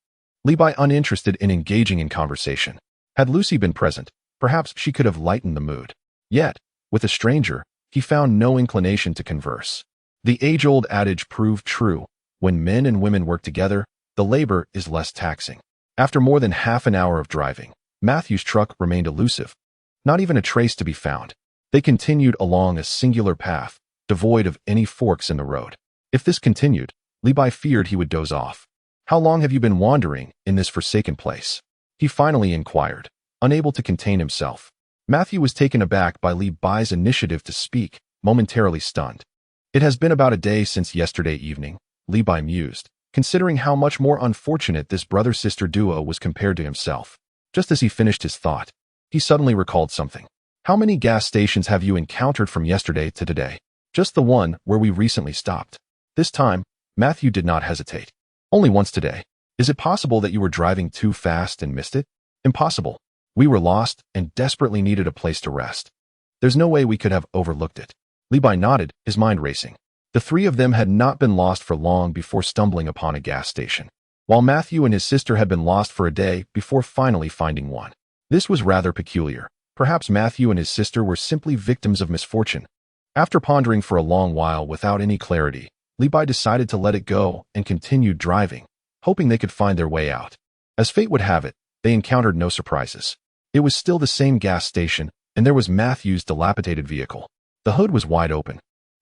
[SPEAKER 1] Levi uninterested in engaging in conversation. Had Lucy been present, perhaps she could have lightened the mood. Yet, with a stranger, he found no inclination to converse. The age-old adage proved true: when men and women work together, the labor is less taxing. After more than half an hour of driving, Matthew's truck remained elusive. Not even a trace to be found. They continued along a singular path, devoid of any forks in the road. If this continued, Levi feared he would doze off. "How long have you been wandering in this forsaken place?" he finally inquired, unable to contain himself. Matthew was taken aback by Levi's initiative to speak, momentarily stunned. "It has been about a day since yesterday evening," Levi mused, considering how much more unfortunate this brother-sister duo was compared to himself. Just as he finished his thought, he suddenly recalled something. "How many gas stations have you encountered from yesterday to today?" "Just the one where we recently stopped." This time, Matthew did not hesitate. "Only once today. Is it possible that you were driving too fast and missed it?" "Impossible. We were lost and desperately needed a place to rest. There's no way we could have overlooked it." Levi nodded, his mind racing. The three of them had not been lost for long before stumbling upon a gas station, while Matthew and his sister had been lost for a day before finally finding one. This was rather peculiar. Perhaps Matthew and his sister were simply victims of misfortune. After pondering for a long while without any clarity, Levi decided to let it go and continued driving, hoping they could find their way out. As fate would have it, they encountered no surprises. It was still the same gas station, and there was Matthew's dilapidated vehicle. The hood was wide open,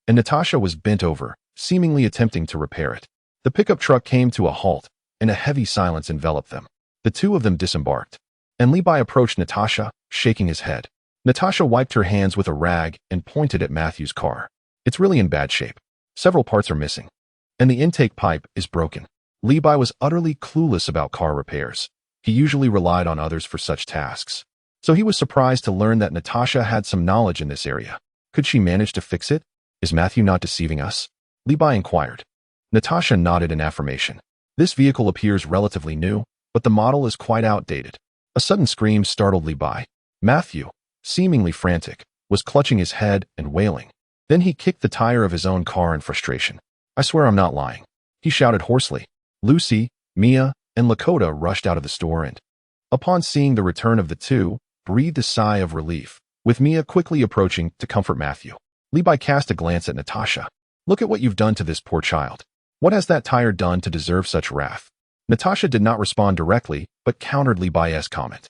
[SPEAKER 1] and Natasha was bent over, seemingly attempting to repair it. The pickup truck came to a halt, and a heavy silence enveloped them. The two of them disembarked, and Levi approached Natasha, shaking his head. Natasha wiped her hands with a rag and pointed at Matthew's car. "It's really in bad shape. Several parts are missing, and the intake pipe is broken." Levi was utterly clueless about car repairs. He usually relied on others for such tasks, so he was surprised to learn that Natasha had some knowledge in this area. Could she manage to fix it? "Is Matthew not deceiving us?" Levi inquired. Natasha nodded in affirmation. "This vehicle appears relatively new, but the model is quite outdated." A sudden scream startled Levi. "Matthew!" seemingly frantic, was clutching his head and wailing. Then he kicked the tire of his own car in frustration. "I swear I'm not lying," he shouted hoarsely. Lucy, Mia, and Lakota rushed out of the store and, upon seeing the return of the two, breathed a sigh of relief, with Mia quickly approaching to comfort Matthew. Levi cast a glance at Natasha. "Look at what you've done to this poor child. What has that tire done to deserve such wrath?" Natasha did not respond directly, but countered Levi's comment.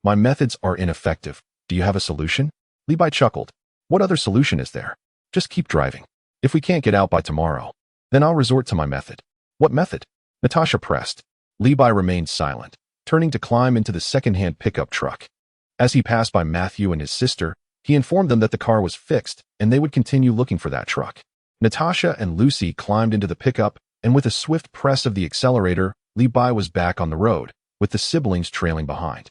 [SPEAKER 1] "My methods are ineffective. Do you have a solution?" Levi chuckled. "What other solution is there? Just keep driving. If we can't get out by tomorrow, then I'll resort to my method." "What method?" Natasha pressed. Levi remained silent, turning to climb into the second-hand pickup truck. As he passed by Matthew and his sister, he informed them that the car was fixed and they would continue looking for that truck. Natasha and Lucy climbed into the pickup, and with a swift press of the accelerator, Levi was back on the road, with the siblings trailing behind.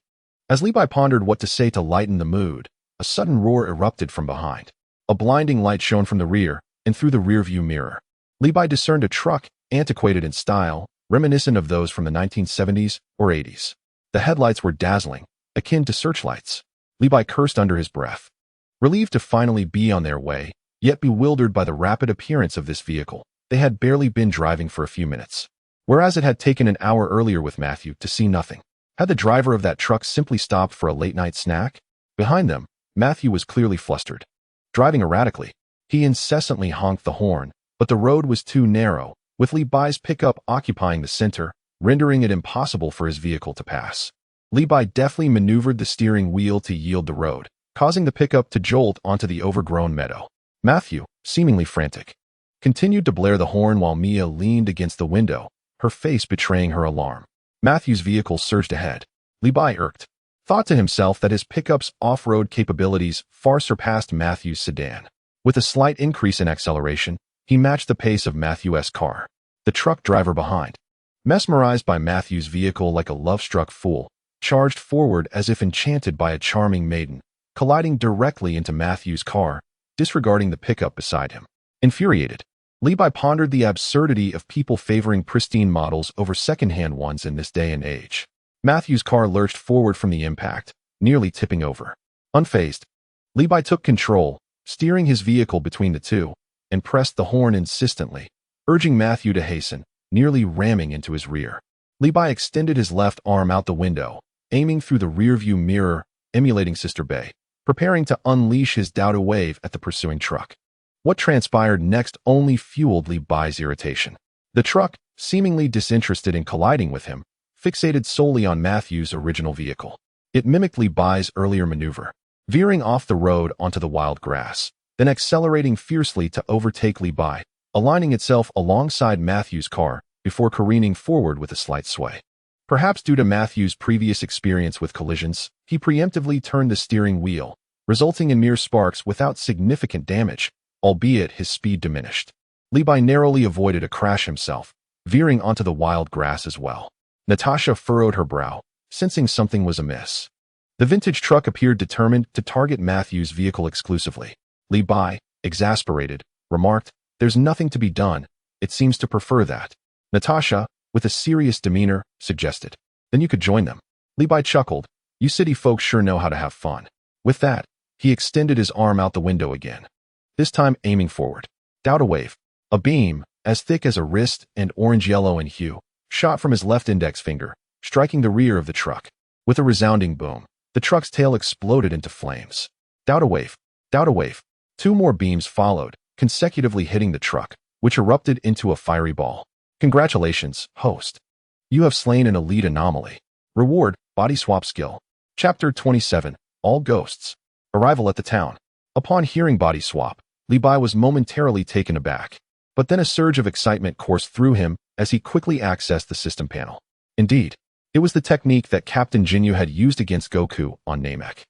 [SPEAKER 1] As Levi pondered what to say to lighten the mood, a sudden roar erupted from behind. A blinding light shone from the rear and through the rearview mirror. Levi discerned a truck, antiquated in style, reminiscent of those from the 1970s or 80s. The headlights were dazzling, akin to searchlights. Levi cursed under his breath. Relieved to finally be on their way, yet bewildered by the rapid appearance of this vehicle, they had barely been driving for a few minutes, whereas it had taken an hour earlier with Matthew to see nothing. Had the driver of that truck simply stopped for a late-night snack? Behind them, Matthew was clearly flustered. Driving erratically, he incessantly honked the horn, but the road was too narrow, with Levi's pickup occupying the center, rendering it impossible for his vehicle to pass. Levi deftly maneuvered the steering wheel to yield the road, causing the pickup to jolt onto the overgrown meadow. Matthew, seemingly frantic, continued to blare the horn while Mia leaned against the window, her face betraying her alarm. Matthew's vehicle surged ahead. Levi irked, thought to himself that his pickup's off-road capabilities far surpassed Matthew's sedan. With a slight increase in acceleration, he matched the pace of Matthew's car. The truck driver behind, mesmerized by Matthew's vehicle like a love-struck fool, charged forward as if enchanted by a charming maiden, colliding directly into Matthew's car, disregarding the pickup beside him. Infuriated, Levi pondered the absurdity of people favoring pristine models over second-hand ones in this day and age. Matthew's car lurched forward from the impact, nearly tipping over. Unfazed, Levi took control, steering his vehicle between the two, and pressed the horn insistently, urging Matthew to hasten, nearly ramming into his rear. Levi extended his left arm out the window, aiming through the rearview mirror, emulating Sister Bay, preparing to unleash his Dowda wave at the pursuing truck. What transpired next only fueled Levi's irritation. The truck, seemingly disinterested in colliding with him, fixated solely on Matthew's original vehicle. It mimicked Levi's earlier maneuver, veering off the road onto the wild grass, then accelerating fiercely to overtake Levi, aligning itself alongside Matthew's car before careening forward with a slight sway. Perhaps due to Matthew's previous experience with collisions, he preemptively turned the steering wheel, resulting in mere sparks without significant damage, albeit his speed diminished. Levi narrowly avoided a crash himself, veering onto the wild grass as well. Natasha furrowed her brow, sensing something was amiss. The vintage truck appeared determined to target Matthew's vehicle exclusively. Levi, exasperated, remarked, "There's nothing to be done. It seems to prefer that." Natasha, with a serious demeanor, suggested, "Then you could join them." Levi chuckled. "You city folks sure know how to have fun." With that, he extended his arm out the window again, this time aiming forward. Dowda wave, a beam, as thick as a wrist and orange-yellow in hue, shot from his left index finger, striking the rear of the truck. With a resounding boom, the truck's tail exploded into flames. Dowda wave, Dowda wave. Two more beams followed, consecutively hitting the truck, which erupted into a fiery ball. "Congratulations, host. You have slain an elite anomaly. Reward, body swap skill." Chapter 27, All Ghosts. Arrival at the town. Upon hearing body swap, Levi was momentarily taken aback, but then a surge of excitement coursed through him as he quickly accessed the system panel. Indeed, it was the technique that Captain Jinyu had used against Goku on Namek.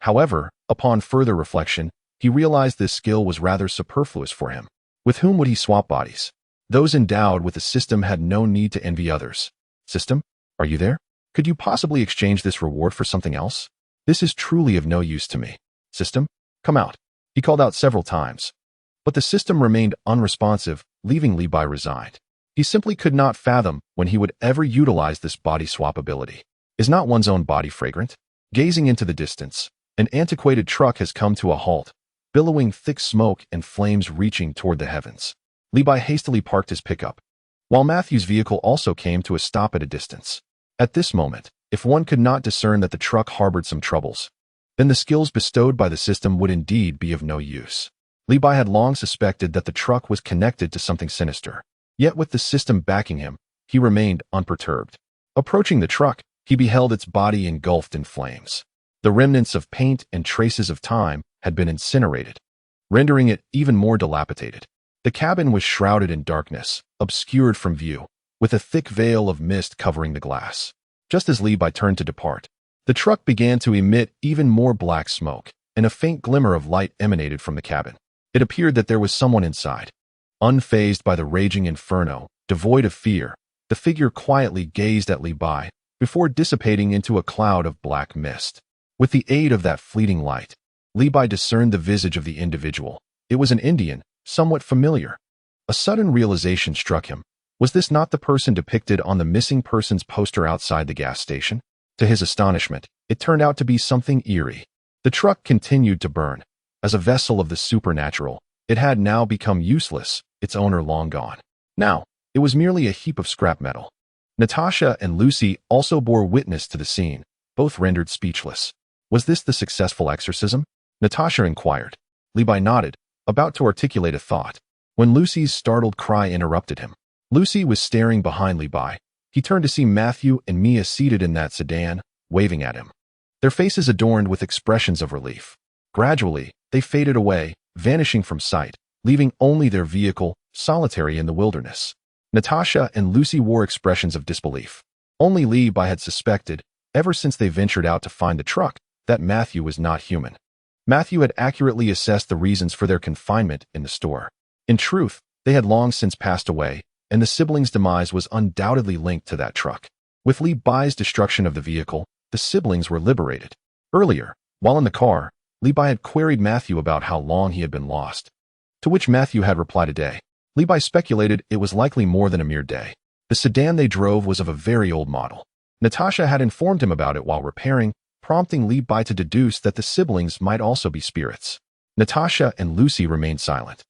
[SPEAKER 1] However, upon further reflection, he realized this skill was rather superfluous for him. With whom would he swap bodies? Those endowed with the system had no need to envy others. "System, are you there? Could you possibly exchange this reward for something else? This is truly of no use to me. System, come out." He called out several times, but the system remained unresponsive, leaving Levi resigned. He simply could not fathom when he would ever utilize this body swap ability. Is not one's own body fragrant? Gazing into the distance, An antiquated truck has come to a halt, billowing thick smoke and flames reaching toward the heavens. Levi hastily parked his pickup, while Matthew's vehicle also came to a stop at a distance. At this moment, if one could not discern that the truck harbored some troubles, then the skills bestowed by the system would indeed be of no use. Levi had long suspected that the truck was connected to something sinister. Yet with the system backing him, he remained unperturbed. Approaching the truck, he beheld its body engulfed in flames. The remnants of paint and traces of time had been incinerated, rendering it even more dilapidated. The cabin was shrouded in darkness, obscured from view, with a thick veil of mist covering the glass. Just as Levi turned to depart, the truck began to emit even more black smoke, and a faint glimmer of light emanated from the cabin. It appeared that there was someone inside. Unfazed by the raging inferno, devoid of fear, the figure quietly gazed at Levi before dissipating into a cloud of black mist. With the aid of that fleeting light, Levi discerned the visage of the individual. It was an Indian, somewhat familiar. A sudden realization struck him. Was this not the person depicted on the missing persons poster outside the gas station? To his astonishment, it turned out to be something eerie. The truck continued to burn. As a vessel of the supernatural, it had now become useless, its owner long gone. Now, it was merely a heap of scrap metal. Natasha and Lucy also bore witness to the scene, both rendered speechless. Was this the successful exorcism? Natasha inquired. Levi nodded, about to articulate a thought, when Lucy's startled cry interrupted him. Lucy was staring behind Levi. He turned to see Matthew and Mia seated in that sedan, waving at him, their faces adorned with expressions of relief. Gradually, they faded away, vanishing from sight, leaving only their vehicle, solitary in the wilderness. Natasha and Lucy wore expressions of disbelief. Only Levi had suspected, ever since they ventured out to find the truck, that Matthew was not human. Matthew had accurately assessed the reasons for their confinement in the store. In truth, they had long since passed away, and the siblings' demise was undoubtedly linked to that truck. With Levi's destruction of the vehicle, the siblings were liberated. Earlier, while in the car, Levi had queried Matthew about how long he had been lost, to which Matthew had replied a day. Levi speculated it was likely more than a mere day. The sedan they drove was of a very old model. Natasha had informed him about it while repairing, prompting Levi to deduce that the siblings might also be spirits. Natasha and Lucy remained silent.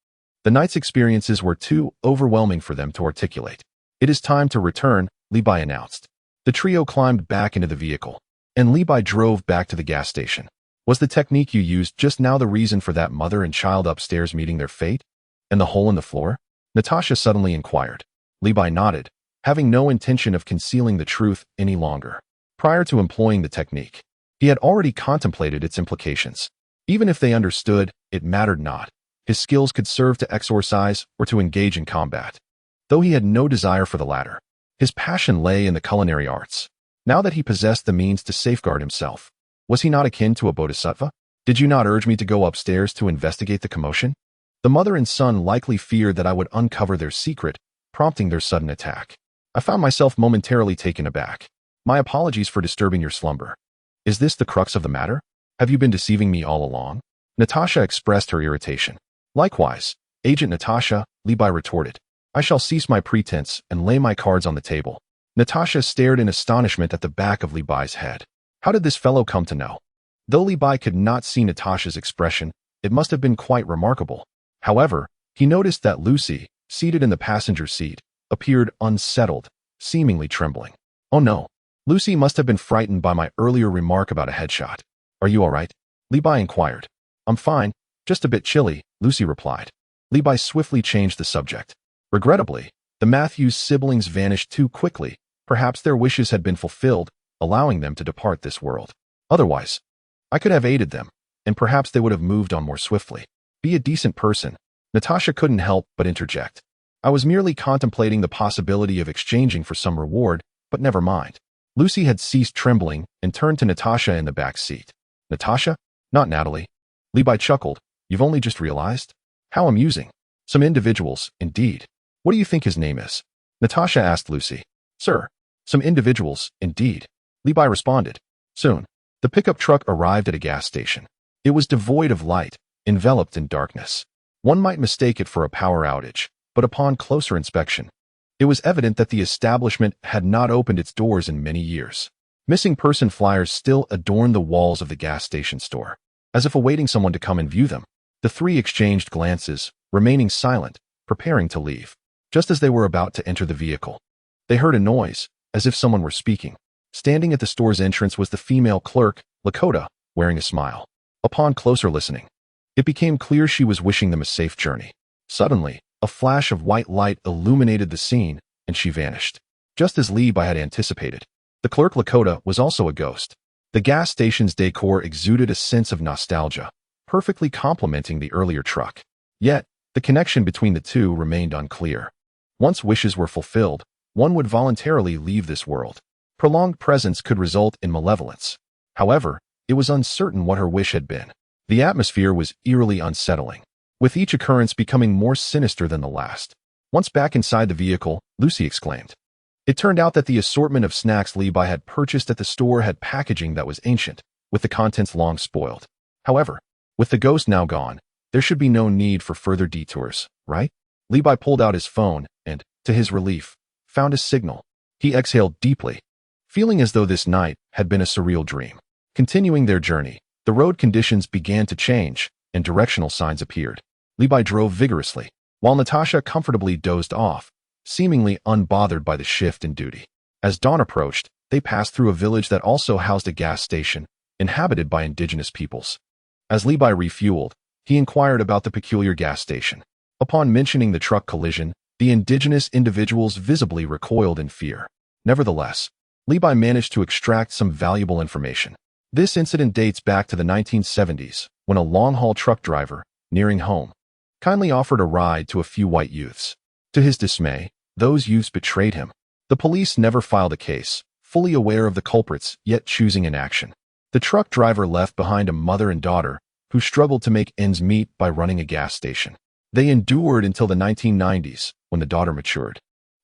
[SPEAKER 1] The night's experiences were too overwhelming for them to articulate. "It is time to return," Levi announced. The trio climbed back into the vehicle, and Levi drove back to the gas station. Was the technique you used just now the reason for that mother and child upstairs meeting their fate? And the hole in the floor? Natasha suddenly inquired. Levi nodded, having no intention of concealing the truth any longer. Prior to employing the technique, he had already contemplated its implications. Even if they understood, it mattered not. His skills could serve to exorcise or to engage in combat. Though he had no desire for the latter, his passion lay in the culinary arts. Now that he possessed the means to safeguard himself, was he not akin to a bodhisattva? "Did you not urge me to go upstairs to investigate the commotion?" The mother and son likely feared that I would uncover their secret, prompting their sudden attack. I found myself momentarily taken aback. My apologies for disturbing your slumber. Is this the crux of the matter? Have you been deceiving me all along? Natasha expressed her irritation. Likewise, Agent Natasha, Levi retorted. I shall cease my pretense and lay my cards on the table. Natasha stared in astonishment at the back of Levi's head. How did this fellow come to know? Though Levi could not see Natasha's expression, it must have been quite remarkable. However, he noticed that Lucy, seated in the passenger seat, appeared unsettled, seemingly trembling. Oh no, Lucy must have been frightened by my earlier remark about a headshot. Are you all right? Levi inquired. I'm fine, just a bit chilly, Lucy replied. Levi swiftly changed the subject. Regrettably, the Matthews siblings vanished too quickly. Perhaps their wishes had been fulfilled, allowing them to depart this world. Otherwise, I could have aided them, and perhaps they would have moved on more swiftly. Be a decent person. Natasha couldn't help but interject. I was merely contemplating the possibility of exchanging for some reward, but never mind. Lucy had ceased trembling and turned to Natasha in the back seat. Natasha? Not Natalie. Levi chuckled. You've only just realized? How amusing. Some individuals, indeed. What do you think his name is? Natasha asked Lucy. Sir, some individuals, indeed. Levi responded. Soon, the pickup truck arrived at a gas station. It was devoid of light, enveloped in darkness. One might mistake it for a power outage, but upon closer inspection, it was evident that the establishment had not opened its doors in many years. Missing person flyers still adorned the walls of the gas station store, as if awaiting someone to come and view them. The three exchanged glances, remaining silent, preparing to leave. Just as they were about to enter the vehicle, they heard a noise, as if someone were speaking. Standing at the store's entrance was the female clerk, Lakota, wearing a smile. Upon closer listening, it became clear she was wishing them a safe journey. Suddenly, a flash of white light illuminated the scene, and she vanished. Just as Levi had anticipated, the clerk Lakota was also a ghost. The gas station's decor exuded a sense of nostalgia, perfectly complementing the earlier truck. Yet, the connection between the two remained unclear. Once wishes were fulfilled, one would voluntarily leave this world. Prolonged presence could result in malevolence. However, it was uncertain what her wish had been. The atmosphere was eerily unsettling, with each occurrence becoming more sinister than the last. Once back inside the vehicle, Lucy exclaimed. It turned out that the assortment of snacks Levi had purchased at the store had packaging that was ancient, with the contents long spoiled. However, with the ghost now gone, there should be no need for further detours, right? Levi pulled out his phone and, to his relief, found a signal. He exhaled deeply, feeling as though this night had been a surreal dream. Continuing their journey, the road conditions began to change, and directional signs appeared. Levi drove vigorously, while Natasha comfortably dozed off, seemingly unbothered by the shift in duty. As dawn approached, they passed through a village that also housed a gas station, inhabited by indigenous peoples. As Levi refueled, he inquired about the peculiar gas station. Upon mentioning the truck collision, the indigenous individuals visibly recoiled in fear. Nevertheless, Levi managed to extract some valuable information. This incident dates back to the 1970s, when a long-haul truck driver, nearing home, kindly offered a ride to a few white youths. To his dismay, those youths betrayed him. The police never filed a case, fully aware of the culprits, yet choosing inaction. The truck driver left behind a mother and daughter, who struggled to make ends meet by running a gas station. They endured until the 1990s, when the daughter matured.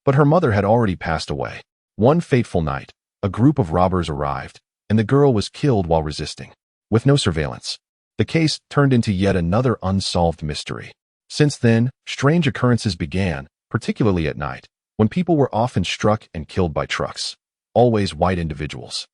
[SPEAKER 1] But her mother had already passed away. One fateful night, a group of robbers arrived, and the girl was killed while resisting. With no surveillance, the case turned into yet another unsolved mystery. Since then, strange occurrences began, particularly at night, when people were often struck and killed by trucks, always white individuals.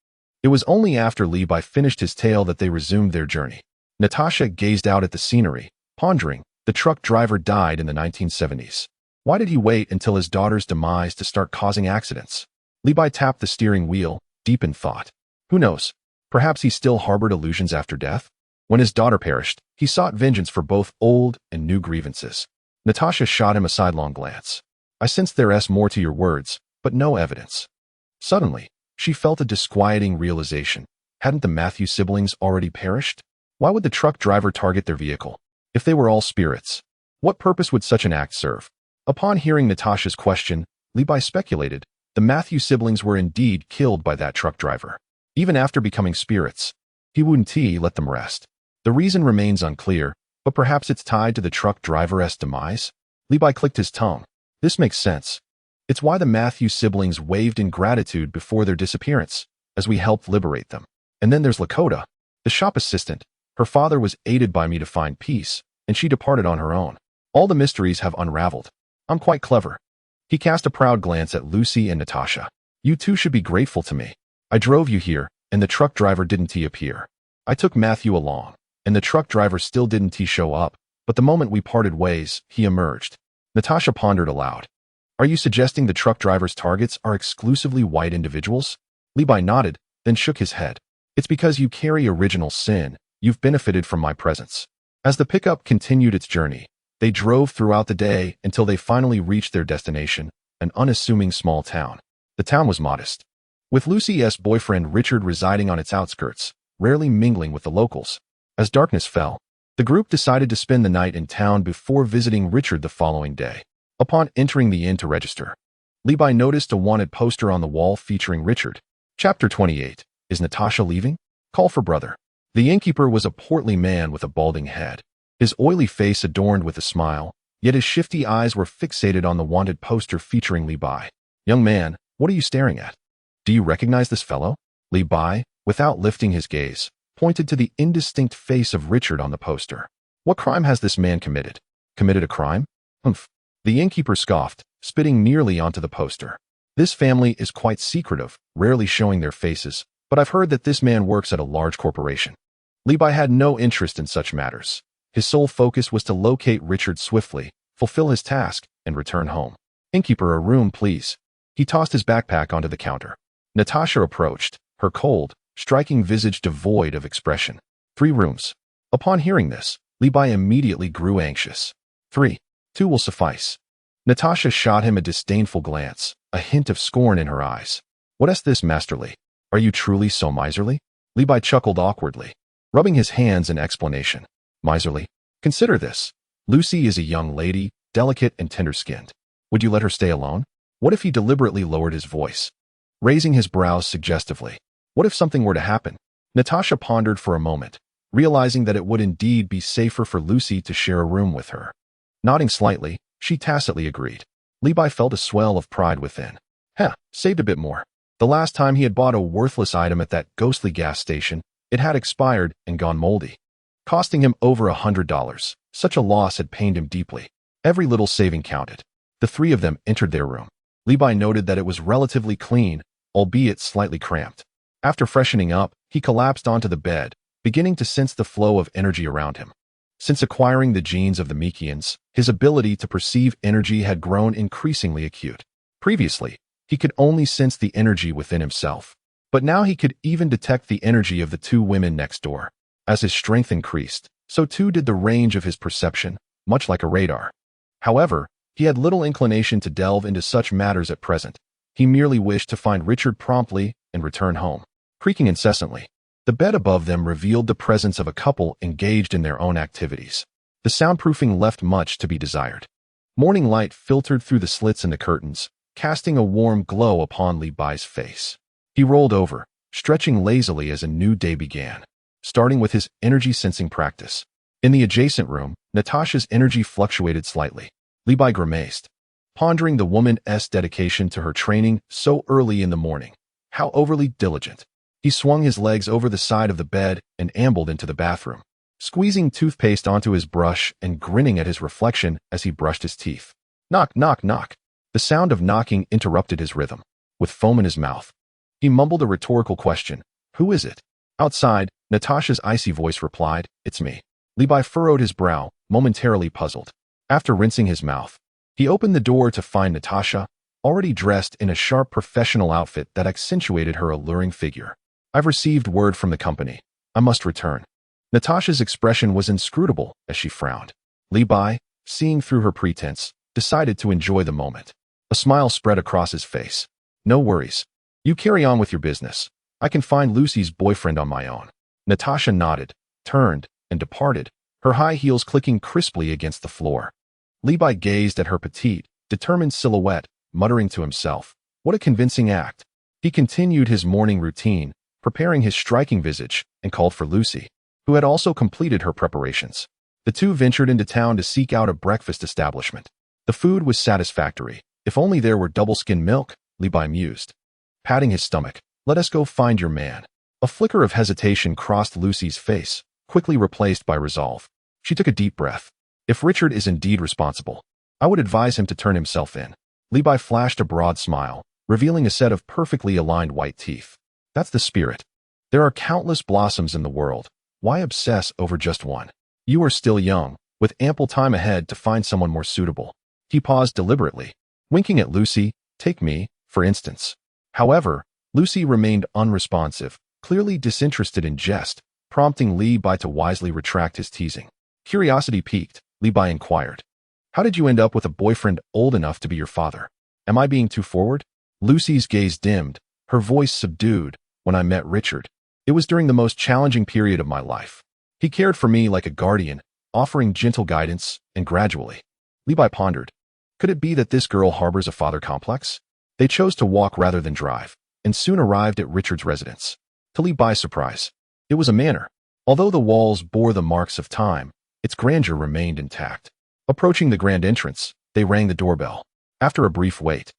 [SPEAKER 1] It was only after Levi finished his tale that they resumed their journey. Natasha gazed out at the scenery, pondering. The truck driver died in the 1970s. Why did he wait until his daughter's demise to start causing accidents? Levi tapped the steering wheel, deep in thought. Who knows? Perhaps he still harbored illusions after death? When his daughter perished, he sought vengeance for both old and new grievances. Natasha shot him a sidelong glance. I sensed there's more to your words, but no evidence. Suddenly, she felt a disquieting realization. Hadn't the Matthews siblings already perished? Why would the truck driver target their vehicle? If they were all spirits, what purpose would such an act serve? Upon hearing Natasha's question, Levi speculated the Matthews siblings were indeed killed by that truck driver. Even after becoming spirits, he wouldn't let them rest. The reason remains unclear, but perhaps it's tied to the truck driver's demise? Levi clicked his tongue. This makes sense. It's why the Matthews siblings waved in gratitude before their disappearance, as we helped liberate them. And then there's Lakota, the shop assistant. Her father was aided by me to find peace, and she departed on her own. All the mysteries have unraveled. I'm quite clever. He cast a proud glance at Lucy and Natasha. You two should be grateful to me. I drove you here, and the truck driver didn't appear. I took Matthew along, and the truck driver still didn't show up, but the moment we parted ways, he emerged. Natasha pondered aloud. Are you suggesting the truck driver's targets are exclusively white individuals? Levi nodded, then shook his head. It's because you carry original sin. You've benefited from my presence. As the pickup continued its journey, they drove throughout the day until they finally reached their destination, an unassuming small town. The town was modest, with Lucy's boyfriend Richard residing on its outskirts, rarely mingling with the locals. As darkness fell, the group decided to spend the night in town before visiting Richard the following day. Upon entering the inn to register, Levi noticed a wanted poster on the wall featuring Richard. Chapter 28. Is Natasha leaving? Call for brother. The innkeeper was a portly man with a balding head, his oily face adorned with a smile, yet his shifty eyes were fixated on the wanted poster featuring Levi. Young man, what are you staring at? Do you recognize this fellow? Levi, without lifting his gaze, pointed to the indistinct face of Richard on the poster. What crime has this man committed? Committed a crime? Humph. The innkeeper scoffed, spitting nearly onto the poster. This family is quite secretive, rarely showing their faces, but I've heard that this man works at a large corporation. Li Bai had no interest in such matters. His sole focus was to locate Richard swiftly, fulfill his task, and return home. Innkeeper, a room, please. He tossed his backpack onto the counter. Natasha approached, her cold, striking visage devoid of expression. 3 rooms. Upon hearing this, Li Bai immediately grew anxious. 3. 2 will suffice. Natasha shot him a disdainful glance, a hint of scorn in her eyes. What is this, Master Li? Are you truly so miserly? Li Bai chuckled awkwardly, rubbing his hands in explanation. Miserly? Consider this. Lucy is a young lady, delicate and tender-skinned. Would you let her stay alone? What if he deliberately lowered his voice, raising his brows suggestively? What if something were to happen? Natasha pondered for a moment, realizing that it would indeed be safer for Lucy to share a room with her. Nodding slightly, she tacitly agreed. Li Bai felt a swell of pride within. Saved a bit more. The last time he had bought a worthless item at that ghostly gas station, it had expired and gone moldy, costing him over $100. Such a loss had pained him deeply. Every little saving counted. The 3 of them entered their room. Li Bai noted that it was relatively clean, albeit slightly cramped. After freshening up, he collapsed onto the bed, beginning to sense the flow of energy around him. Since acquiring the genes of the Mikians, his ability to perceive energy had grown increasingly acute. Previously, he could only sense the energy within himself, but now he could even detect the energy of the 2 women next door. As his strength increased, so too did the range of his perception, much like a radar. However, he had little inclination to delve into such matters at present. He merely wished to find Richard promptly and return home. Creaking incessantly, the bed above them revealed the presence of a couple engaged in their own activities. The soundproofing left much to be desired. Morning light filtered through the slits in the curtains, casting a warm glow upon Li Bai's face. He rolled over, stretching lazily as a new day began, starting with his energy-sensing practice. In the adjacent room, Natasha's energy fluctuated slightly. Li Bai grimaced, pondering the woman's dedication to her training so early in the morning. How overly diligent. He swung his legs over the side of the bed and ambled into the bathroom, squeezing toothpaste onto his brush and grinning at his reflection as he brushed his teeth. Knock, knock, knock. The sound of knocking interrupted his rhythm. With foam in his mouth, he mumbled a rhetorical question. Who is it? Outside, Natasha's icy voice replied, It's me. Li Bai furrowed his brow, momentarily puzzled. After rinsing his mouth, he opened the door to find Natasha, already dressed in a sharp professional outfit that accentuated her alluring figure. I've received word from the company. I must return. Natasha's expression was inscrutable as she frowned. Li Bai, seeing through her pretense, decided to enjoy the moment. A smile spread across his face. No worries. You carry on with your business. I can find Lucy's boyfriend on my own. Natasha nodded, turned, and departed, her high heels clicking crisply against the floor. Li Bai gazed at her petite, determined silhouette, muttering to himself, what a convincing act. He continued his morning routine, preparing his striking visage, and called for Lucy, who had also completed her preparations. The 2 ventured into town to seek out a breakfast establishment. The food was satisfactory. If only there were double-skim milk, Li Bai mused, patting his stomach. Let us go find your man. A flicker of hesitation crossed Lucy's face, quickly replaced by resolve. She took a deep breath. If Richard is indeed responsible, I would advise him to turn himself in. Li Bai flashed a broad smile, revealing a set of perfectly aligned white teeth. That's the spirit. There are countless blossoms in the world. Why obsess over just one? You are still young, with ample time ahead to find someone more suitable. He paused deliberately, winking at Lucy. Take me, for instance. However, Lucy remained unresponsive, clearly disinterested in jest, prompting Li Bai to wisely retract his teasing. Curiosity piqued, Li Bai inquired. How did you end up with a boyfriend old enough to be your father? Am I being too forward? Lucy's gaze dimmed, her voice subdued. When I met Richard, it was during the most challenging period of my life. He cared for me like a guardian, offering gentle guidance, and gradually. Li Bai pondered. Could it be that this girl harbors a father complex? They chose to walk rather than drive, and soon arrived at Richard's residence. To Li Bai's surprise, it was a manor. Although the walls bore the marks of time, its grandeur remained intact. Approaching the grand entrance, they rang the doorbell. After a brief wait,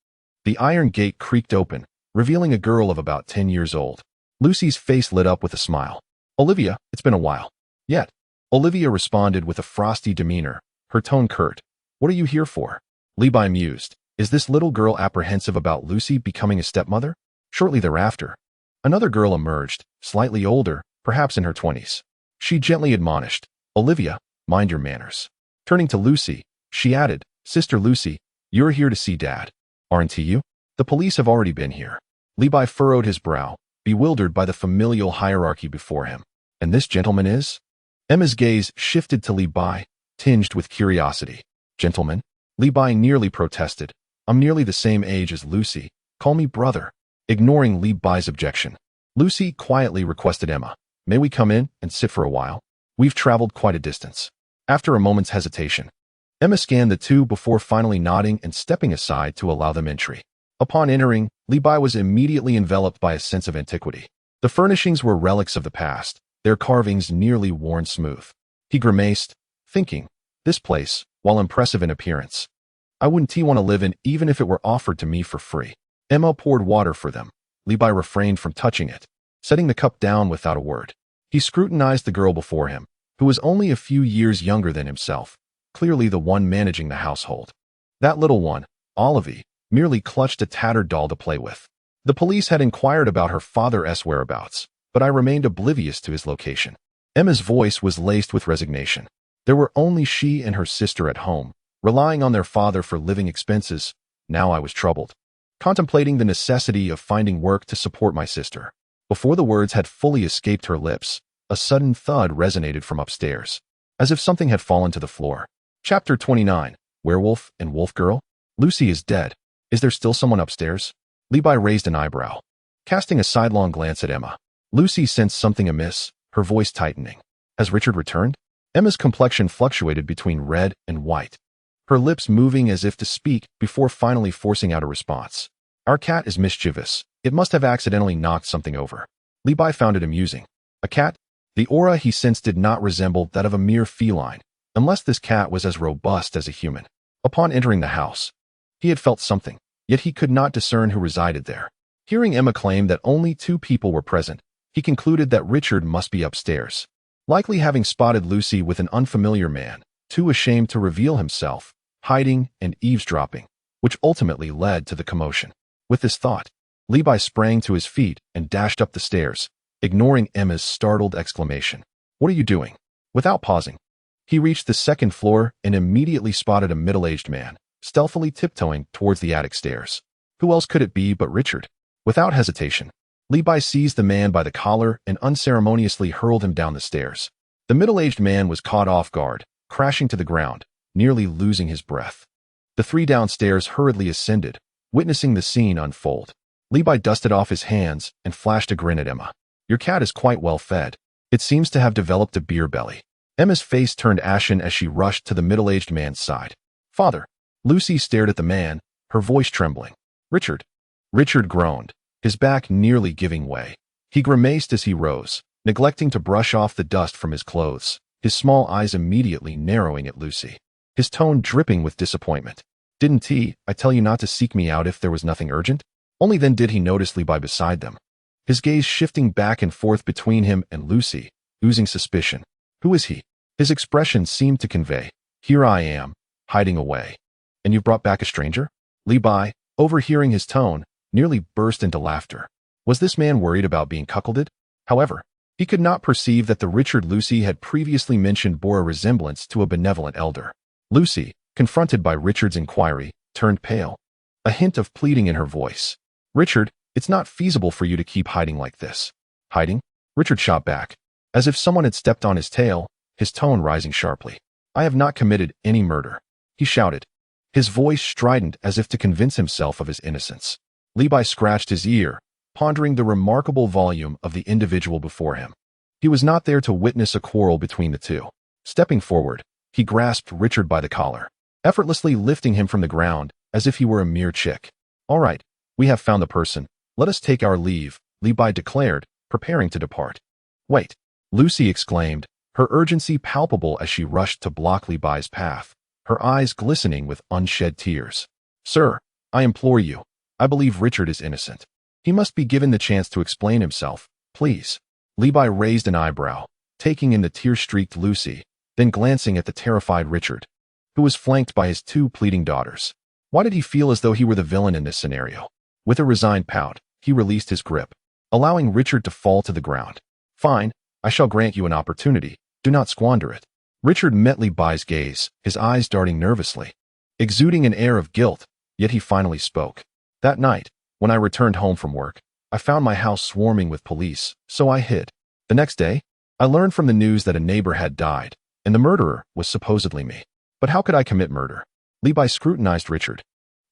[SPEAKER 1] the iron gate creaked open, revealing a girl of about 10 years old. Lucy's face lit up with a smile. Olivia, it's been a while. Yet, Olivia responded with a frosty demeanor, her tone curt. What are you here for? Li Bai mused. Is this little girl apprehensive about Lucy becoming a stepmother? Shortly thereafter, Another girl emerged, slightly older, perhaps in her 20s. She gently admonished, "Olivia, mind your manners." Turning to Lucy, she added, "Sister Lucy, you're here to see Dad, aren't you? The police have already been here." Levi furrowed his brow, bewildered by the familial hierarchy before him. "And this gentleman is?" Emma's gaze shifted to Levi, tinged with curiosity. "Gentleman?" Levi nearly protested. "I'm nearly the same age as Lucy. Call me brother." Ignoring Levi's objection, Lucy quietly requested Emma, "May we come in and sit for a while? We've traveled quite a distance." After a moment's hesitation, Emma scanned the two before finally nodding and stepping aside to allow them entry. Upon entering, Levi was immediately enveloped by a sense of antiquity. The furnishings were relics of the past, their carvings nearly worn smooth. He grimaced, thinking, this place, while impressive in appearance, I wouldn't want to live in even if it were offered to me for free. Emma poured water for them. Levi refrained from touching it, setting the cup down without a word. He scrutinized the girl before him, who was only a few years younger than himself, clearly the one managing the household. That little one, Olivia, merely clutched a tattered doll to play with. The police had inquired about her father's whereabouts, but I remained oblivious to his location. Emma's voice was laced with resignation. There were only she and her sister at home, relying on their father for living expenses. Now I was troubled, contemplating the necessity of finding work to support my sister. Before the words had fully escaped her lips, a sudden thud resonated from upstairs, as if something had fallen to the floor. Chapter 29, Werewolf and Wolf Girl? Lucy is dead. Is there still someone upstairs? Levi raised an eyebrow, casting a sidelong glance at Emma. Lucy sensed something amiss, her voice tightening. Has Richard returned? Emma's complexion fluctuated between red and white, her lips moving as if to speak before finally forcing out a response. Our cat is mischievous. It must have accidentally knocked something over. Levi found it amusing. A cat? The aura he sensed did not resemble that of a mere feline, unless this cat was as robust as a human. Upon entering the house, he had felt something, yet he could not discern who resided there. Hearing Emma claim that only 2 people were present, he concluded that Richard must be upstairs, likely having spotted Lucy with an unfamiliar man, too ashamed to reveal himself, hiding and eavesdropping, which ultimately led to the commotion. With this thought, Levi sprang to his feet and dashed up the stairs, ignoring Emma's startled exclamation. "What are you doing?" Without pausing, he reached the 2nd floor and immediately spotted a middle-aged man, stealthily tiptoeing towards the attic stairs. Who else could it be but Richard? Without hesitation, Levi seized the man by the collar and unceremoniously hurled him down the stairs. The middle-aged man was caught off guard, crashing to the ground, nearly losing his breath. The 3 downstairs hurriedly ascended, witnessing the scene unfold. Levi dusted off his hands and flashed a grin at Emma. "Your cat is quite well fed. It seems to have developed a beer belly." Emma's face turned ashen as she rushed to the middle-aged man's side. "Father." Lucy stared at the man, her voice trembling. "Richard." Richard groaned, his back nearly giving way. He grimaced as he rose, neglecting to brush off the dust from his clothes, his small eyes immediately narrowing at Lucy, his tone dripping with disappointment. "Didn't I tell you not to seek me out if there was nothing urgent?" Only then did he notice Levi beside them, his gaze shifting back and forth between him and Lucy, oozing suspicion. "Who is he?" His expression seemed to convey, "Here I am, hiding away. And you've brought back a stranger?" Levi, overhearing his tone, nearly burst into laughter. Was this man worried about being cuckolded? However, he could not perceive that the Richard Lucy had previously mentioned bore a resemblance to a benevolent elder. Lucy, confronted by Richard's inquiry, turned pale, a hint of pleading in her voice. "Richard, it's not feasible for you to keep hiding like this." "Hiding?" Richard shot back, as if someone had stepped on his tail, his tone rising sharply. "I have not committed any murder," he shouted, his voice strident as if to convince himself of his innocence. Levi scratched his ear, pondering the remarkable volume of the individual before him. He was not there to witness a quarrel between the two. Stepping forward, he grasped Richard by the collar, effortlessly lifting him from the ground as if he were a mere chick. "All right, we have found the person. Let us take our leave," Levi declared, preparing to depart. "Wait," Lucy exclaimed, her urgency palpable as she rushed to block Levi's path, her eyes glistening with unshed tears. "Sir, I implore you. I believe Richard is innocent. He must be given the chance to explain himself, please." Levi raised an eyebrow, taking in the tear-streaked Lucy, then glancing at the terrified Richard, who was flanked by his 2 pleading daughters. Why did he feel as though he were the villain in this scenario? With a resigned pout, he released his grip. allowing Richard to fall to the ground. Fine, I shall grant you an opportunity. Do not squander it. Richard met Li Bai's gaze, his eyes darting nervously, exuding an air of guilt, yet he finally spoke. That night, when I returned home from work, I found my house swarming with police, so I hid. The next day, I learned from the news that a neighbor had died, and the murderer was supposedly me. But how could I commit murder? Li Bai scrutinized Richard,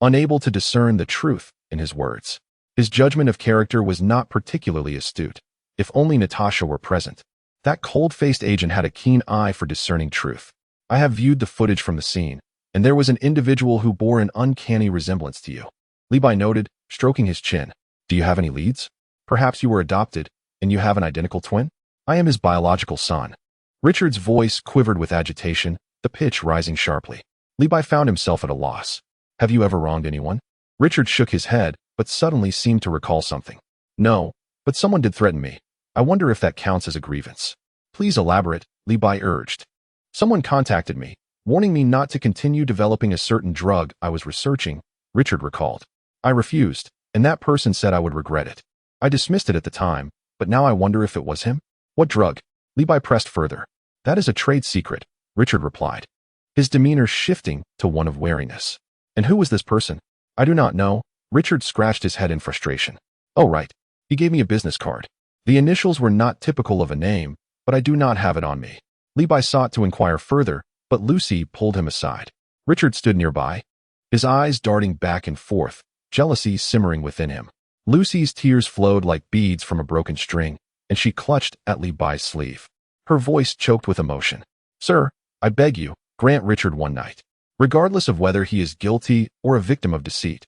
[SPEAKER 1] unable to discern the truth in his words. His judgment of character was not particularly astute. If only Natasha were present. That cold-faced agent had a keen eye for discerning truth. I have viewed the footage from the scene, and there was an individual who bore an uncanny resemblance to you. Li Bai noted, stroking his chin. Do you have any leads? Perhaps you were adopted, and you have an identical twin? I am his biological son. Richard's voice quivered with agitation, the pitch rising sharply. Li Bai found himself at a loss. Have you ever wronged anyone? Richard shook his head, but suddenly seemed to recall something. No, but someone did threaten me. I wonder if that counts as a grievance. Please elaborate, Li Bai urged. Someone contacted me, warning me not to continue developing a certain drug I was researching, Richard recalled. I refused, and that person said I would regret it. I dismissed it at the time, but now I wonder if it was him. What drug? Li Bai pressed further. That is a trade secret, Richard replied, his demeanor shifting to one of wariness. And who was this person? I do not know. Richard scratched his head in frustration. Oh right, he gave me a business card. The initials were not typical of a name, but I do not have it on me. Li Bai sought to inquire further, but Lucy pulled him aside. Richard stood nearby, his eyes darting back and forth, jealousy simmering within him. Lucy's tears flowed like beads from a broken string, and she clutched at Li Bai's sleeve. Her voice choked with emotion. Sir, I beg you, grant Richard one night. Regardless of whether he is guilty or a victim of deceit.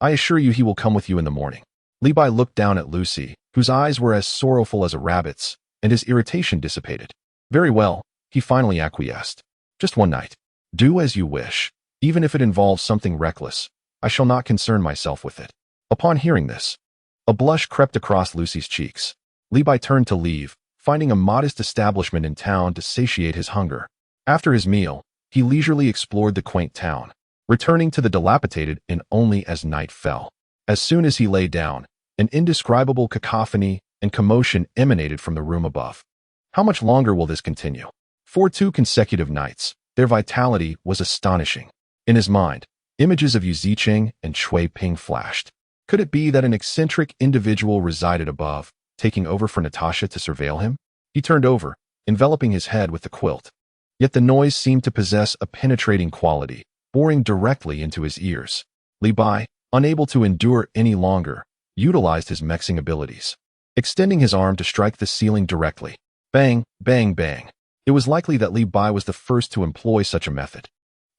[SPEAKER 1] I assure you he will come with you in the morning. Li Bai looked down at Lucy, whose eyes were as sorrowful as a rabbit's, and his irritation dissipated. Very well, he finally acquiesced. Just one night. Do as you wish. Even if it involves something reckless, I shall not concern myself with it. Upon hearing this, a blush crept across Lucy's cheeks. Li Bai turned to leave, finding a modest establishment in town to satiate his hunger. After his meal, he leisurely explored the quaint town, returning to the dilapidated inn only as night fell. As soon as he lay down, an indescribable cacophony and commotion emanated from the room above. How much longer will this continue? For 2 consecutive nights, their vitality was astonishing. In his mind, images of Yu Ziqing and Cui Ping flashed. Could it be that an eccentric individual resided above, taking over for Natasha to surveil him? He turned over, enveloping his head with the quilt. Yet the noise seemed to possess a penetrating quality, boring directly into his ears. Li Bai, unable to endure any longer, utilized his mexing abilities, extending his arm to strike the ceiling directly. Bang, bang, bang. It was likely that Li Bai was the first to employ such a method.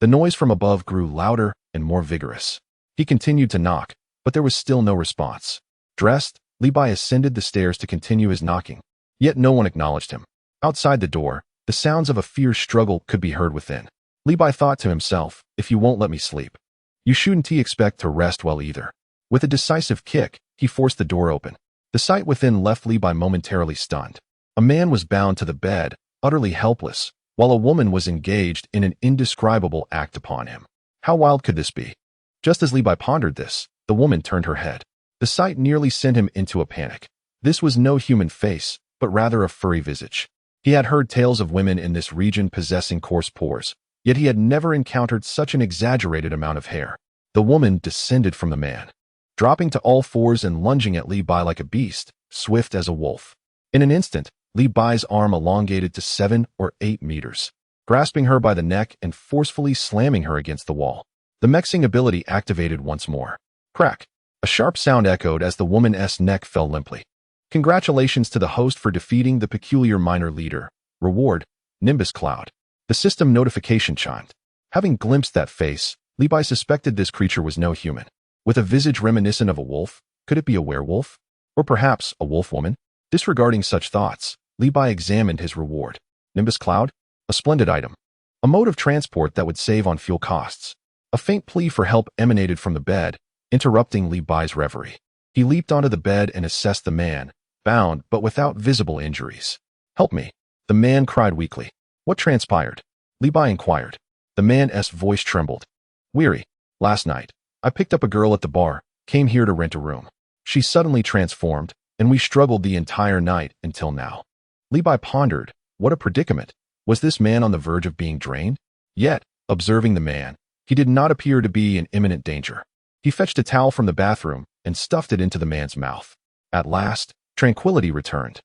[SPEAKER 1] The noise from above grew louder and more vigorous. He continued to knock, but there was still no response. Dressed, Li Bai ascended the stairs to continue his knocking. Yet no one acknowledged him. Outside the door, the sounds of a fierce struggle could be heard within. Li Bai thought to himself, if you won't let me sleep, you shouldn't expect to rest well either. With a decisive kick, he forced the door open. The sight within left Li Bai momentarily stunned. A man was bound to the bed, utterly helpless, while a woman was engaged in an indescribable act upon him. How wild could this be? Just as Li Bai pondered this, the woman turned her head. The sight nearly sent him into a panic. This was no human face, but rather a furry visage. He had heard tales of women in this region possessing coarse pores, yet he had never encountered such an exaggerated amount of hair. The woman descended from the man, dropping to all fours and lunging at Li Bai like a beast, swift as a wolf. In an instant, Li Bai's arm elongated to 7 or 8 meters, grasping her by the neck and forcefully slamming her against the wall. The mexing ability activated once more. Crack! A sharp sound echoed as the woman's neck fell limply. Congratulations to the host for defeating the peculiar minor leader. Reward, Nimbus Cloud. The system notification chimed. Having glimpsed that face, Li Bai suspected this creature was no human. With a visage reminiscent of a wolf, could it be a werewolf? Or perhaps a wolf woman? Disregarding such thoughts, Li Bai examined his reward. Nimbus Cloud? A splendid item. A mode of transport that would save on fuel costs. A faint plea for help emanated from the bed, interrupting Li Bai's reverie. He leaped onto the bed and assessed the man, bound but without visible injuries. Help me, the man cried weakly. What transpired? Li Bai inquired. The man's voice trembled. Weary. Last night, I picked up a girl at the bar, came here to rent a room. She suddenly transformed, and we struggled the entire night until now. Li Bai pondered, what a predicament. Was this man on the verge of being drained? Yet, observing the man, he did not appear to be in imminent danger. He fetched a towel from the bathroom and stuffed it into the man's mouth. At last, tranquility returned.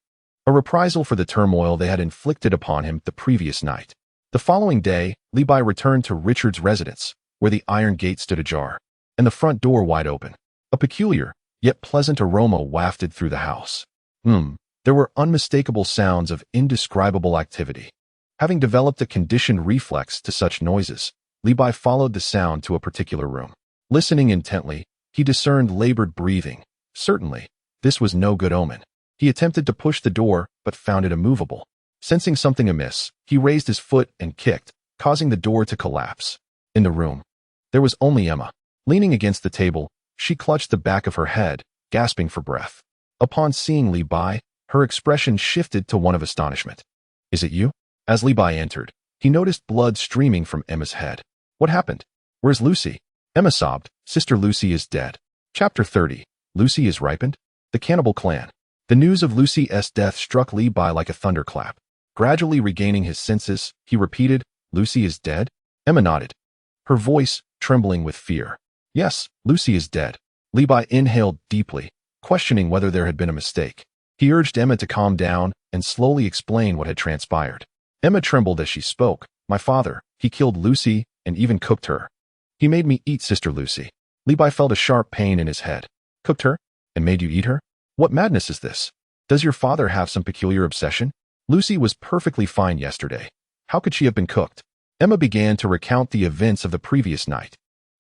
[SPEAKER 1] A reprisal for the turmoil they had inflicted upon him the previous night. The following day, Li Bai returned to Richard's residence, where the iron gate stood ajar, and the front door wide open. A peculiar, yet pleasant aroma wafted through the house. There were unmistakable sounds of indescribable activity. Having developed a conditioned reflex to such noises, Li Bai followed the sound to a particular room. Listening intently, he discerned labored breathing. Certainly, this was no good omen. He attempted to push the door, but found it immovable. Sensing something amiss, he raised his foot and kicked, causing the door to collapse. In the room, there was only Emma. Leaning against the table, she clutched the back of her head, gasping for breath. Upon seeing Li Bai, her expression shifted to one of astonishment. Is it you? As Li Bai entered, he noticed blood streaming from Emma's head. What happened? Where's Lucy? Emma sobbed. Sister Lucy is dead. Chapter 30. Lucy is ripened? The Cannibal Clan. The news of Lucy's death struck Li Bai like a thunderclap. Gradually regaining his senses, he repeated, Lucy is dead? Emma nodded, her voice trembling with fear. Yes, Lucy is dead. Li Bai inhaled deeply, questioning whether there had been a mistake. He urged Emma to calm down and slowly explain what had transpired. Emma trembled as she spoke. My father, he killed Lucy and even cooked her. He made me eat Sister Lucy. Li Bai felt a sharp pain in his head. Cooked her? And made you eat her? What madness is this? Does your father have some peculiar obsession? Lucy was perfectly fine yesterday. How could she have been cooked? Emma began to recount the events of the previous night.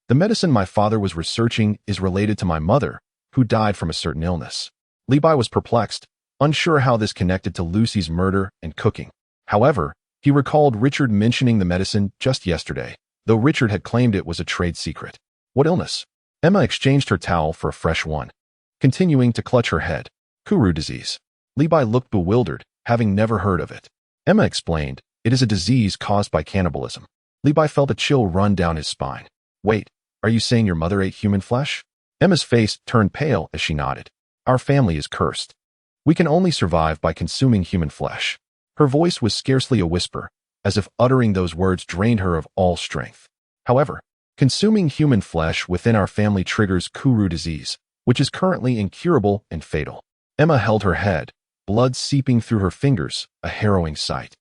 [SPEAKER 1] The medicine my father was researching is related to my mother, who died from a certain illness. Li Bai was perplexed, unsure how this connected to Lucy's murder and cooking. However, he recalled Richard mentioning the medicine just yesterday, though Richard had claimed it was a trade secret. What illness? Emma exchanged her towel for a fresh one, continuing to clutch her head. Kuru disease. Li Bai looked bewildered, having never heard of it. Emma explained, it is a disease caused by cannibalism. Li Bai felt a chill run down his spine. Wait, are you saying your mother ate human flesh? Emma's face turned pale as she nodded. Our family is cursed. We can only survive by consuming human flesh. Her voice was scarcely a whisper, as if uttering those words drained her of all strength. However, consuming human flesh within our family triggers Kuru disease, which is currently incurable and fatal. Emma held her head, blood seeping through her fingers, a harrowing sight.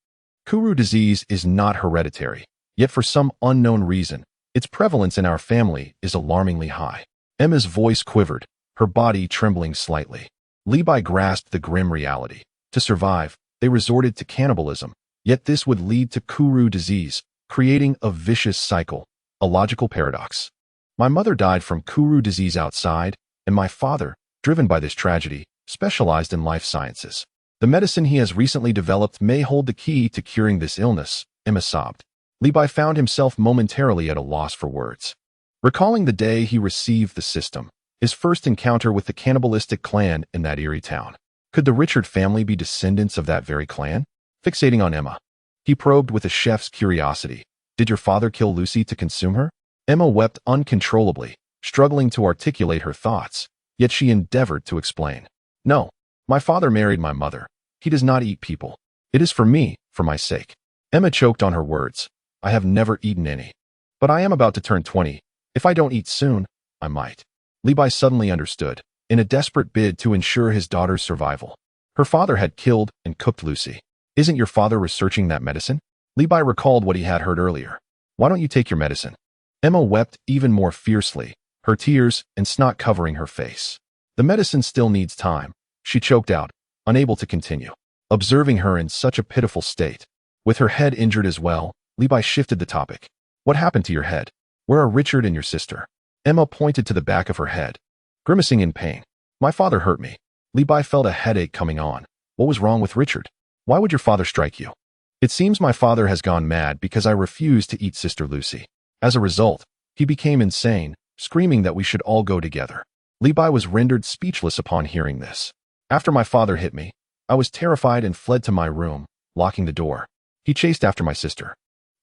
[SPEAKER 1] Kuru disease is not hereditary, yet for some unknown reason, its prevalence in our family is alarmingly high. Emma's voice quivered, her body trembling slightly. Li Bai grasped the grim reality. To survive, they resorted to cannibalism, yet this would lead to Kuru disease, creating a vicious cycle, a logical paradox. My mother died from Kuru disease outside, and my father, driven by this tragedy, specialized in life sciences. The medicine he has recently developed may hold the key to curing this illness, Emma sobbed. Li Bai found himself momentarily at a loss for words. Recalling the day he received the system, his first encounter with the cannibalistic clan in that eerie town. Could the Richard family be descendants of that very clan? Fixating on Emma, he probed with a chef's curiosity. Did your father kill Lucy to consume her? Emma wept uncontrollably, struggling to articulate her thoughts, yet she endeavored to explain. No, my father married my mother. He does not eat people. It is for me, for my sake. Emma choked on her words. I have never eaten any. But I am about to turn 20. If I don't eat soon, I might. Li Bai suddenly understood, in a desperate bid to ensure his daughter's survival. Her father had killed and cooked Lucy. Isn't your father researching that medicine? Li Bai recalled what he had heard earlier. Why don't you take your medicine? Emma wept even more fiercely, her tears and snot covering her face. The medicine still needs time, she choked out, unable to continue. Observing her in such a pitiful state, with her head injured as well, Li Bai shifted the topic. What happened to your head? Where are Richard and your sister? Emma pointed to the back of her head, grimacing in pain. My father hurt me. Li Bai felt a headache coming on. What was wrong with Richard? Why would your father strike you? It seems my father has gone mad because I refused to eat Sister Lucy. As a result, he became insane, screaming that we should all go together. Li Bai was rendered speechless upon hearing this. After my father hit me, I was terrified and fled to my room, locking the door. He chased after my sister,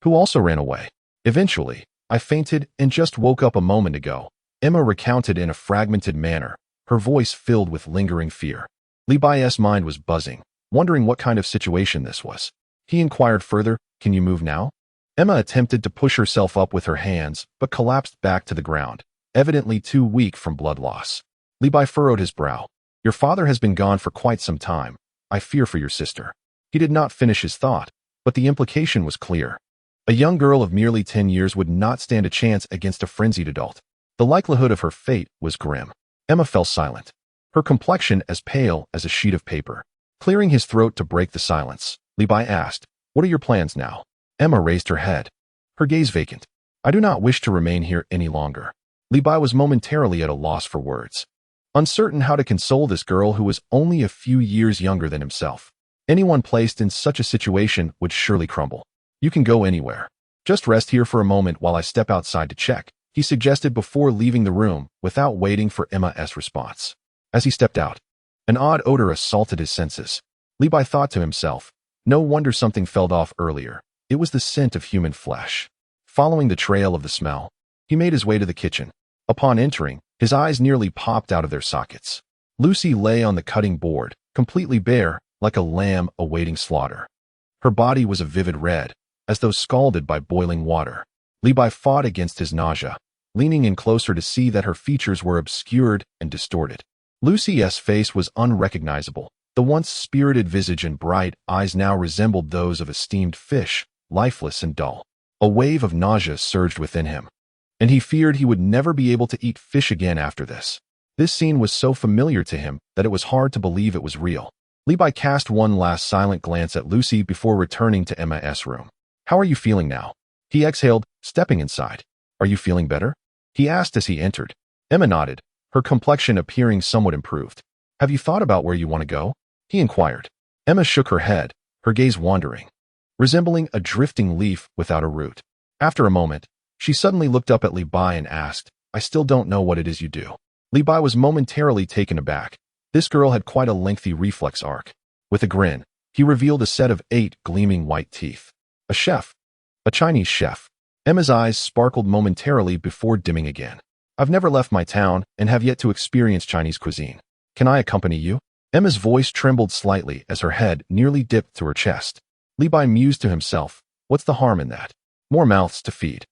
[SPEAKER 1] who also ran away. Eventually, I fainted and just woke up a moment ago. Emma recounted in a fragmented manner, her voice filled with lingering fear. Li Bai's mind was buzzing, wondering what kind of situation this was. He inquired further, "Can you move now?" Emma attempted to push herself up with her hands, but collapsed back to the ground, evidently too weak from blood loss. Li Bai furrowed his brow. "Your father has been gone for quite some time. I fear for your sister." He did not finish his thought, but the implication was clear. A young girl of merely 10 years would not stand a chance against a frenzied adult. The likelihood of her fate was grim. Emma fell silent, her complexion as pale as a sheet of paper. Clearing his throat to break the silence, Li Bai asked, "What are your plans now?" Emma raised her head, her gaze vacant. "I do not wish to remain here any longer." Li Bai was momentarily at a loss for words, uncertain how to console this girl who was only a few years younger than himself. Anyone placed in such a situation would surely crumble. "You can go anywhere. Just rest here for a moment while I step outside to check," he suggested before leaving the room without waiting for Emma's response. As he stepped out, an odd odor assaulted his senses. Li Bai thought to himself, no wonder something fell off earlier. It was the scent of human flesh. Following the trail of the smell, he made his way to the kitchen. Upon entering, his eyes nearly popped out of their sockets. Lucy lay on the cutting board, completely bare, like a lamb awaiting slaughter. Her body was a vivid red, as though scalded by boiling water. Li Bai fought against his nausea, leaning in closer to see that her features were obscured and distorted. Lucy's face was unrecognizable. The once spirited visage and bright eyes now resembled those of a steamed fish, lifeless and dull. A wave of nausea surged within him, and he feared he would never be able to eat fish again after this. This scene was so familiar to him that it was hard to believe it was real. Li Bai cast one last silent glance at Lucy before returning to Emma's room. "How are you feeling now?" he exhaled, stepping inside. "Are you feeling better?" he asked as he entered. Emma nodded, her complexion appearing somewhat improved. "Have you thought about where you want to go?" he inquired. Emma shook her head, her gaze wandering, resembling a drifting leaf without a root. After a moment, she suddenly looked up at Li Bai and asked, "I still don't know what it is you do." Li Bai was momentarily taken aback. This girl had quite a lengthy reflex arc. With a grin, he revealed a set of 8 gleaming white teeth. "A chef. A Chinese chef." Emma's eyes sparkled momentarily before dimming again. "I've never left my town and have yet to experience Chinese cuisine. Can I accompany you?" Emma's voice trembled slightly as her head nearly dipped to her chest. Li Bai mused to himself, what's the harm in that? More mouths to feed.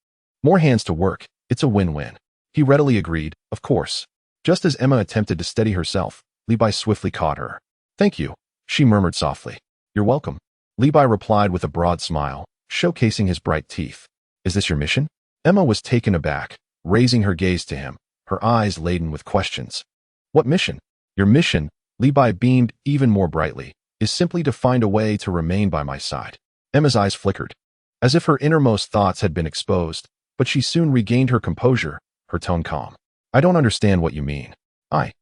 [SPEAKER 1] More hands to work. It's a win-win. He readily agreed, of course. Just as Emma attempted to steady herself, Li Bai swiftly caught her. "Thank you," she murmured softly. "You're welcome." Li Bai replied with a broad smile, showcasing his bright teeth. "Is this your mission?" Emma was taken aback, raising her gaze to him, her eyes laden with questions. "What mission?" "Your mission," Li Bai beamed even more brightly, "is simply to find a way to remain by my side." Emma's eyes flickered, as if her innermost thoughts had been exposed, but she soon regained her composure, her tone calm. "I don't understand what you mean."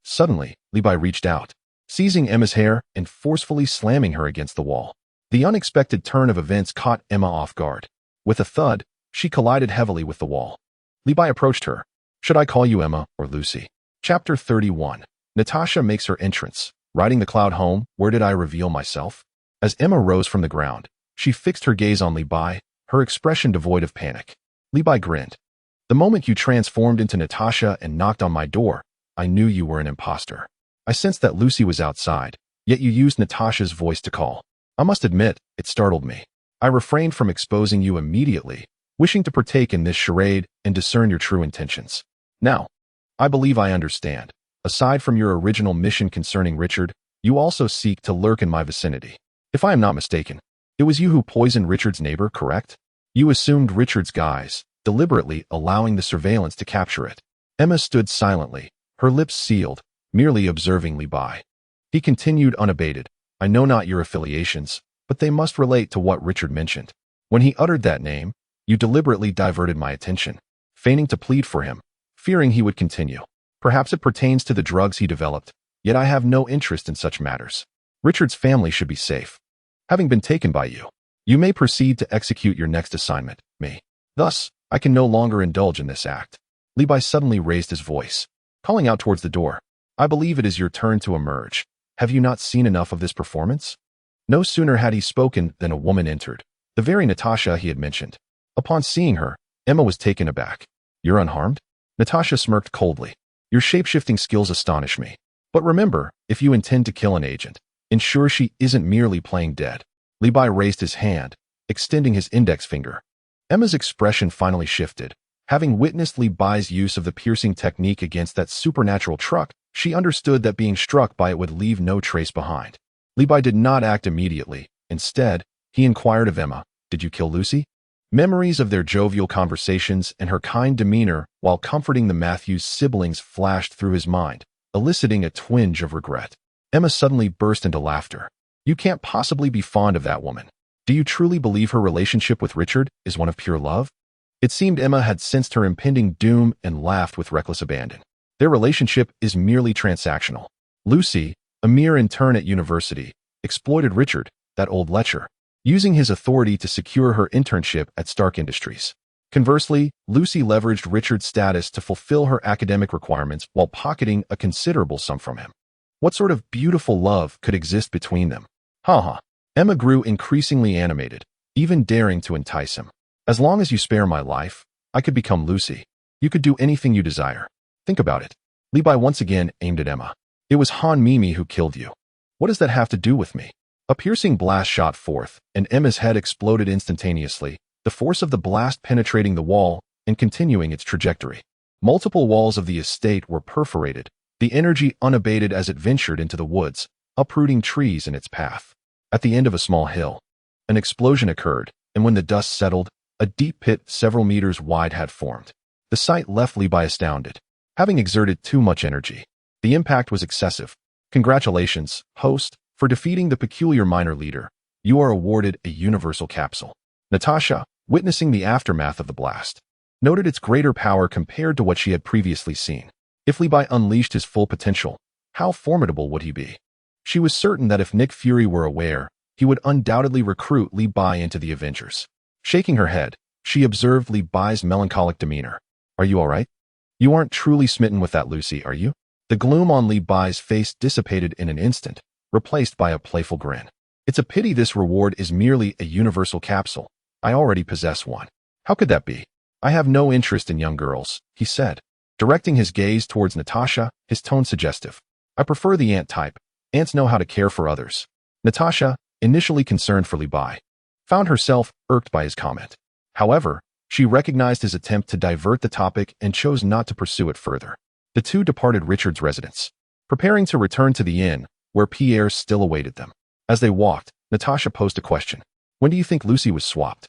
[SPEAKER 1] Suddenly, Li Bai reached out, seizing Emma's hair and forcefully slamming her against the wall. The unexpected turn of events caught Emma off guard. With a thud, she collided heavily with the wall. Li Bai approached her. "Should I call you Emma or Lucy?" Chapter 31. Natasha makes her entrance. Riding the cloud home, where did I reveal myself? As Emma rose from the ground, she fixed her gaze on Li Bai, her expression devoid of panic. Li Bai grinned. "The moment you transformed into Natasha and knocked on my door, I knew you were an imposter. I sensed that Lucy was outside, yet you used Natasha's voice to call. I must admit, it startled me. I refrained from exposing you immediately, wishing to partake in this charade and discern your true intentions. Now, I believe I understand. Aside from your original mission concerning Richard, you also seek to lurk in my vicinity. If I am not mistaken, it was you who poisoned Richard's neighbor, correct? You assumed Richard's guise, deliberately allowing the surveillance to capture it." Emma stood silently, her lips sealed, merely observing Li Bai. He continued unabated, "I know not your affiliations, but they must relate to what Richard mentioned. When he uttered that name, you deliberately diverted my attention, feigning to plead for him, fearing he would continue. Perhaps it pertains to the drugs he developed, yet I have no interest in such matters. Richard's family should be safe. Having been taken by you, you may proceed to execute your next assignment, me. Thus, I can no longer indulge in this act." Li Bai suddenly raised his voice, calling out towards the door. "I believe it is your turn to emerge. Have you not seen enough of this performance?" No sooner had he spoken than a woman entered, the very Natasha he had mentioned. Upon seeing her, Emma was taken aback. "You're unharmed?" Natasha smirked coldly. "Your shape-shifting skills astonish me. But remember, if you intend to kill an agent, ensure she isn't merely playing dead. Li Bai raised his hand, extending his index finger. Emma's expression finally shifted. Having witnessed Li Bai's use of the piercing technique against that supernatural truck, she understood that being struck by it would leave no trace behind. Li Bai did not act immediately. Instead, he inquired of Emma, "Did you kill Lucy?" Memories of their jovial conversations and her kind demeanor while comforting the Matthews siblings flashed through his mind, eliciting a twinge of regret. Emma suddenly burst into laughter. "You can't possibly be fond of that woman. Do you truly believe her relationship with Richard is one of pure love?" It seemed Emma had sensed her impending doom and laughed with reckless abandon. "Their relationship is merely transactional. Lucy, a mere intern at university, exploited Richard, that old lecher, using his authority to secure her internship at Stark Industries. Conversely, Lucy leveraged Richard's status to fulfill her academic requirements while pocketing a considerable sum from him. What sort of beautiful love could exist between them? Ha. Emma grew increasingly animated, even daring to entice him. "As long as you spare my life, I could become Lucy. You could do anything you desire. Think about it." Li Bai once again aimed at Emma. "It was Han Mimi who killed you. What does that have to do with me?" A piercing blast shot forth, and Emma's head exploded instantaneously, the force of the blast penetrating the wall and continuing its trajectory. Multiple walls of the estate were perforated, the energy unabated as it ventured into the woods, uprooting trees in its path. At the end of a small hill, an explosion occurred, and when the dust settled, a deep pit several meters wide had formed. The sight left Li Bai astounded. Having exerted too much energy, the impact was excessive. "Congratulations, host, for defeating the peculiar minor leader. You are awarded a universal capsule." Natasha, witnessing the aftermath of the blast, noted its greater power compared to what she had previously seen. If Li Bai unleashed his full potential, how formidable would he be? She was certain that if Nick Fury were aware, he would undoubtedly recruit Li Bai into the Avengers. Shaking her head, she observed Li Bai's melancholic demeanor. "Are you all right? You aren't truly smitten with that Lucy, are you?" The gloom on Li Bai's face dissipated in an instant, replaced by a playful grin. "It's a pity this reward is merely a universal capsule. I already possess one." "How could that be?" "I have no interest in young girls," he said, directing his gaze towards Natasha, his tone suggestive. "I prefer the ant type. Ants know how to care for others." Natasha, initially concerned for Li Bai, found herself irked by his comment. However, she recognized his attempt to divert the topic and chose not to pursue it further. The two departed Richard's residence, preparing to return to the inn, where Pierre still awaited them. As they walked, Natasha posed a question. "When do you think Lucy was swapped?"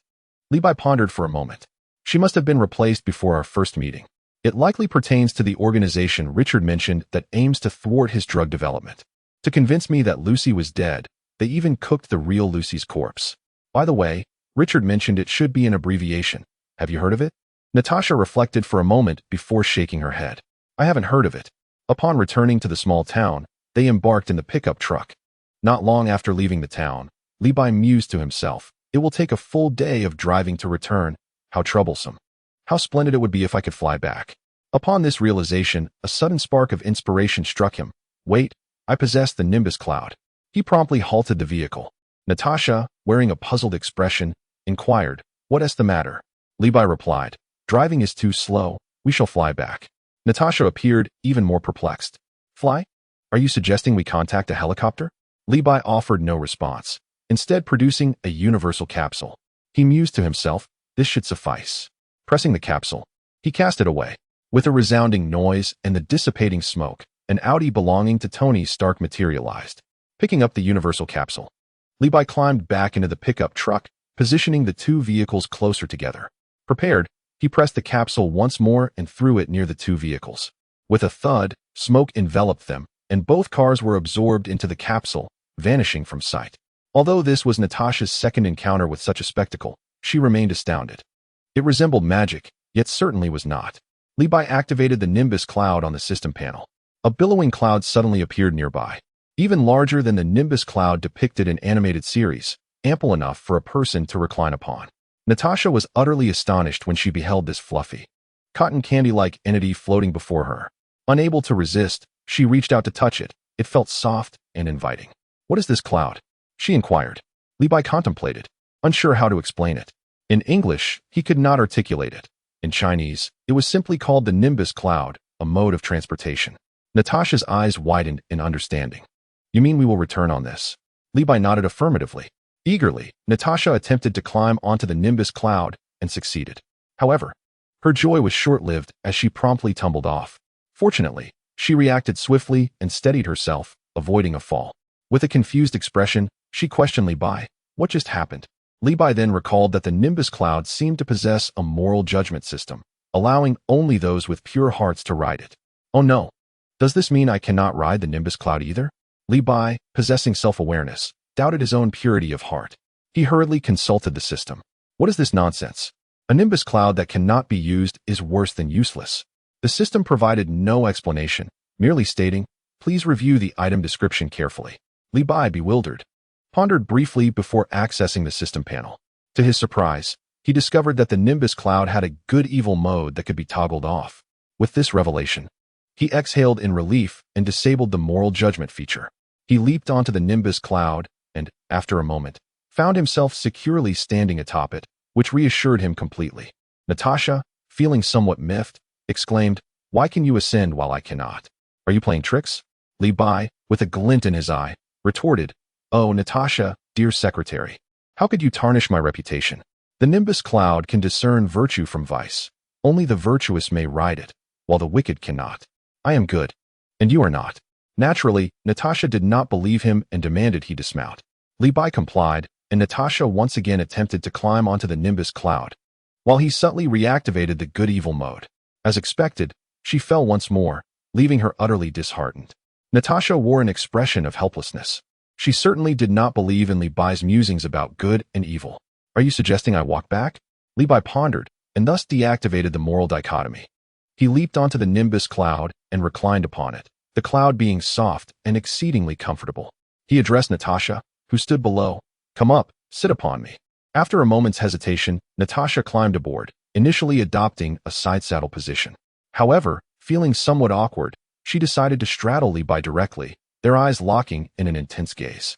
[SPEAKER 1] Li Bai pondered for a moment. "She must have been replaced before our first meeting. It likely pertains to the organization Richard mentioned that aims to thwart his drug development. To convince me that Lucy was dead, they even cooked the real Lucy's corpse. By the way, Richard mentioned it should be an abbreviation. Have you heard of it?" Natasha reflected for a moment before shaking her head. "I haven't heard of it." Upon returning to the small town, they embarked in the pickup truck. Not long after leaving the town, Li Bai mused to himself, "It will take a full day of driving to return. How troublesome. How splendid it would be if I could fly back." Upon this realization, a sudden spark of inspiration struck him. "Wait, I possess the Nimbus Cloud." He promptly halted the vehicle. Natasha, wearing a puzzled expression, inquired, "What is the matter?" Li Bai replied, "Driving is too slow. We shall fly back." Natasha appeared even more perplexed. "Fly? Are you suggesting we contact a helicopter?" Li Bai offered no response, instead producing a universal capsule. He mused to himself, "This should suffice." Pressing the capsule, he cast it away. With a resounding noise and the dissipating smoke, an Audi belonging to Tony Stark materialized. Picking up the universal capsule, Li Bai climbed back into the pickup truck, positioning the two vehicles closer together. Prepared, he pressed the capsule once more and threw it near the two vehicles. With a thud, smoke enveloped them, and both cars were absorbed into the capsule, vanishing from sight. Although this was Natasha's second encounter with such a spectacle, she remained astounded. It resembled magic, yet certainly was not. Li Bai activated the Nimbus Cloud on the system panel. A billowing cloud suddenly appeared nearby, even larger than the Nimbus Cloud depicted in animated series, ample enough for a person to recline upon. Natasha was utterly astonished when she beheld this fluffy, cotton candy-like entity floating before her. Unable to resist, she reached out to touch it. It felt soft and inviting. "What is this cloud?" she inquired. Li Bai contemplated, unsure how to explain it. In English, he could not articulate it. In Chinese, it was simply called the Nimbus Cloud, a mode of transportation. Natasha's eyes widened in understanding. You mean we will return on this? Li Bai nodded affirmatively. Eagerly, Natasha attempted to climb onto the Nimbus cloud and succeeded. However, her joy was short-lived as she promptly tumbled off. Fortunately, she reacted swiftly and steadied herself, avoiding a fall. With a confused expression, she questioned Li Bai. What just happened? Li Bai then recalled that the Nimbus cloud seemed to possess a moral judgment system, allowing only those with pure hearts to ride it. Oh no. Does this mean I cannot ride the Nimbus cloud either? Li Bai, possessing self-awareness, doubted his own purity of heart. He hurriedly consulted the system. What is this nonsense? A Nimbus cloud that cannot be used is worse than useless. The system provided no explanation, merely stating, please review the item description carefully. Li Bai, bewildered, pondered briefly before accessing the system panel. To his surprise, he discovered that the Nimbus cloud had a good-evil mode that could be toggled off. With this revelation, he exhaled in relief and disabled the moral judgment feature. He leaped onto the Nimbus cloud and, after a moment, found himself securely standing atop it, which reassured him completely. Natasha, feeling somewhat miffed, exclaimed, why can you ascend while I cannot? Are you playing tricks? Li Bai, with a glint in his eye, retorted, oh, Natasha, dear secretary, how could you tarnish my reputation? The Nimbus cloud can discern virtue from vice. Only the virtuous may ride it, while the wicked cannot. I am good, and you are not. Naturally, Natasha did not believe him and demanded he dismount. Li Bai complied, and Natasha once again attempted to climb onto the Nimbus cloud, while he subtly reactivated the good-evil mode. As expected, she fell once more, leaving her utterly disheartened. Natasha wore an expression of helplessness. She certainly did not believe in Li Bai's musings about good and evil. Are you suggesting I walk back? Li Bai pondered, and thus deactivated the moral dichotomy. He leaped onto the Nimbus cloud and reclined upon it, the cloud being soft and exceedingly comfortable. He addressed Natasha, who stood below. Come up, sit upon me. After a moment's hesitation, Natasha climbed aboard, initially adopting a side saddle position. However, feeling somewhat awkward, she decided to straddle Li Bai directly, their eyes locking in an intense gaze.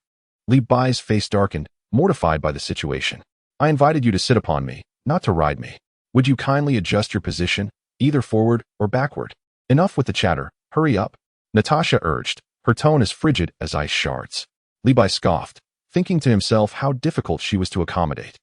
[SPEAKER 1] Li Bai's face darkened, mortified by the situation. I invited you to sit upon me, not to ride me. Would you kindly adjust your position, either forward or backward? Enough with the chatter, hurry up. Natasha urged, her tone as frigid as ice shards. Li Bai scoffed, thinking to himself how difficult she was to accommodate.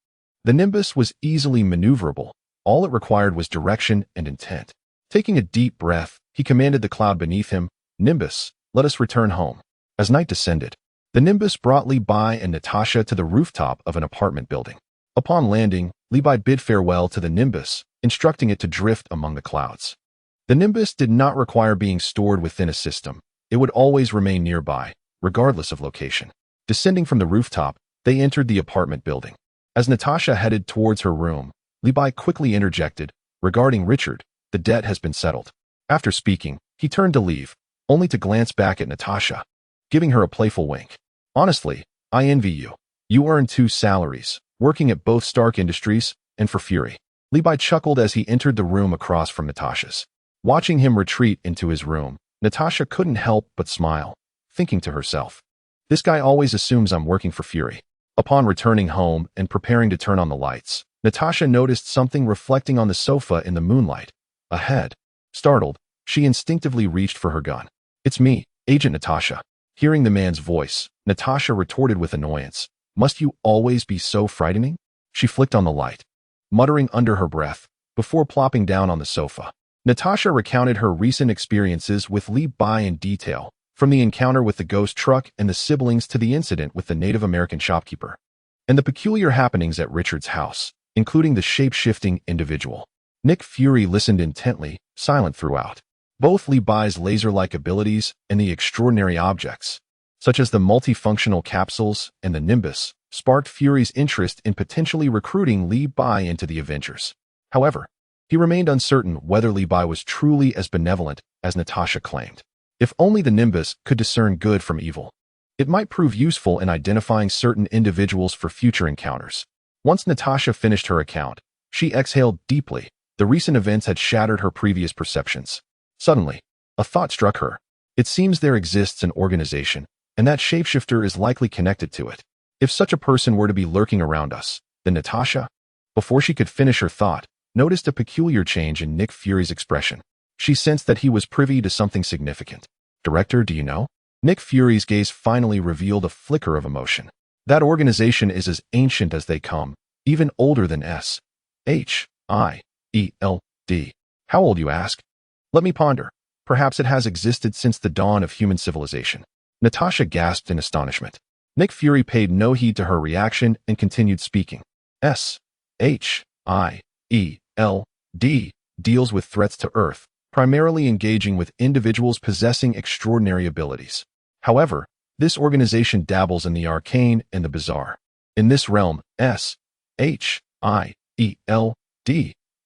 [SPEAKER 1] The Nimbus was easily maneuverable. All it required was direction and intent. Taking a deep breath, he commanded the cloud beneath him, Nimbus, let us return home. As night descended, the Nimbus brought Li Bai and Natasha to the rooftop of an apartment building. Upon landing, Li Bai bid farewell to the Nimbus, instructing it to drift among the clouds. The Nimbus did not require being stored within a system. It would always remain nearby, regardless of location. Descending from the rooftop, they entered the apartment building. As Natasha headed towards her room, Li Bai quickly interjected, regarding Richard, the debt has been settled. After speaking, he turned to leave, only to glance back at Natasha, giving her a playful wink. Honestly, I envy you. You earn 2 salaries, working at both Stark Industries and for Fury. Li Bai chuckled as he entered the room across from Natasha's. Watching him retreat into his room, Natasha couldn't help but smile, thinking to herself, this guy always assumes I'm working for Fury. Upon returning home and preparing to turn on the lights, Natasha noticed something reflecting on the sofa in the moonlight. A head. Startled, she instinctively reached for her gun. It's me, Agent Natasha. Hearing the man's voice, Natasha retorted with annoyance. Must you always be so frightening? She flicked on the light, muttering under her breath, before plopping down on the sofa. Natasha recounted her recent experiences with Li Bai in detail, from the encounter with the ghost truck and the siblings to the incident with the Native American shopkeeper, and the peculiar happenings at Richard's house, including the shape-shifting individual. Nick Fury listened intently, silent throughout. Both Li Bai's laser-like abilities and the extraordinary objects, such as the multifunctional capsules and the Nimbus, sparked Fury's interest in potentially recruiting Li Bai into the Avengers. However, he remained uncertain whether Li Bai was truly as benevolent as Natasha claimed. If only the Nimbus could discern good from evil, it might prove useful in identifying certain individuals for future encounters. Once Natasha finished her account, she exhaled deeply. The recent events had shattered her previous perceptions. Suddenly, a thought struck her. It seems there exists an organization, and that shapeshifter is likely connected to it. If such a person were to be lurking around us, then Natasha, before she could finish her thought, noticed a peculiar change in Nick Fury's expression. She sensed that he was privy to something significant. Director, do you know? Nick Fury's gaze finally revealed a flicker of emotion. That organization is as ancient as they come, even older than S.H.I.E.L.D. How old, you ask? Let me ponder. Perhaps it has existed since the dawn of human civilization. Natasha gasped in astonishment. Nick Fury paid no heed to her reaction and continued speaking. S.H.I.E.L.D. deals with threats to Earth, primarily engaging with individuals possessing extraordinary abilities. However, this organization dabbles in the arcane and the bizarre. In this realm, S.H.I.E.L.D.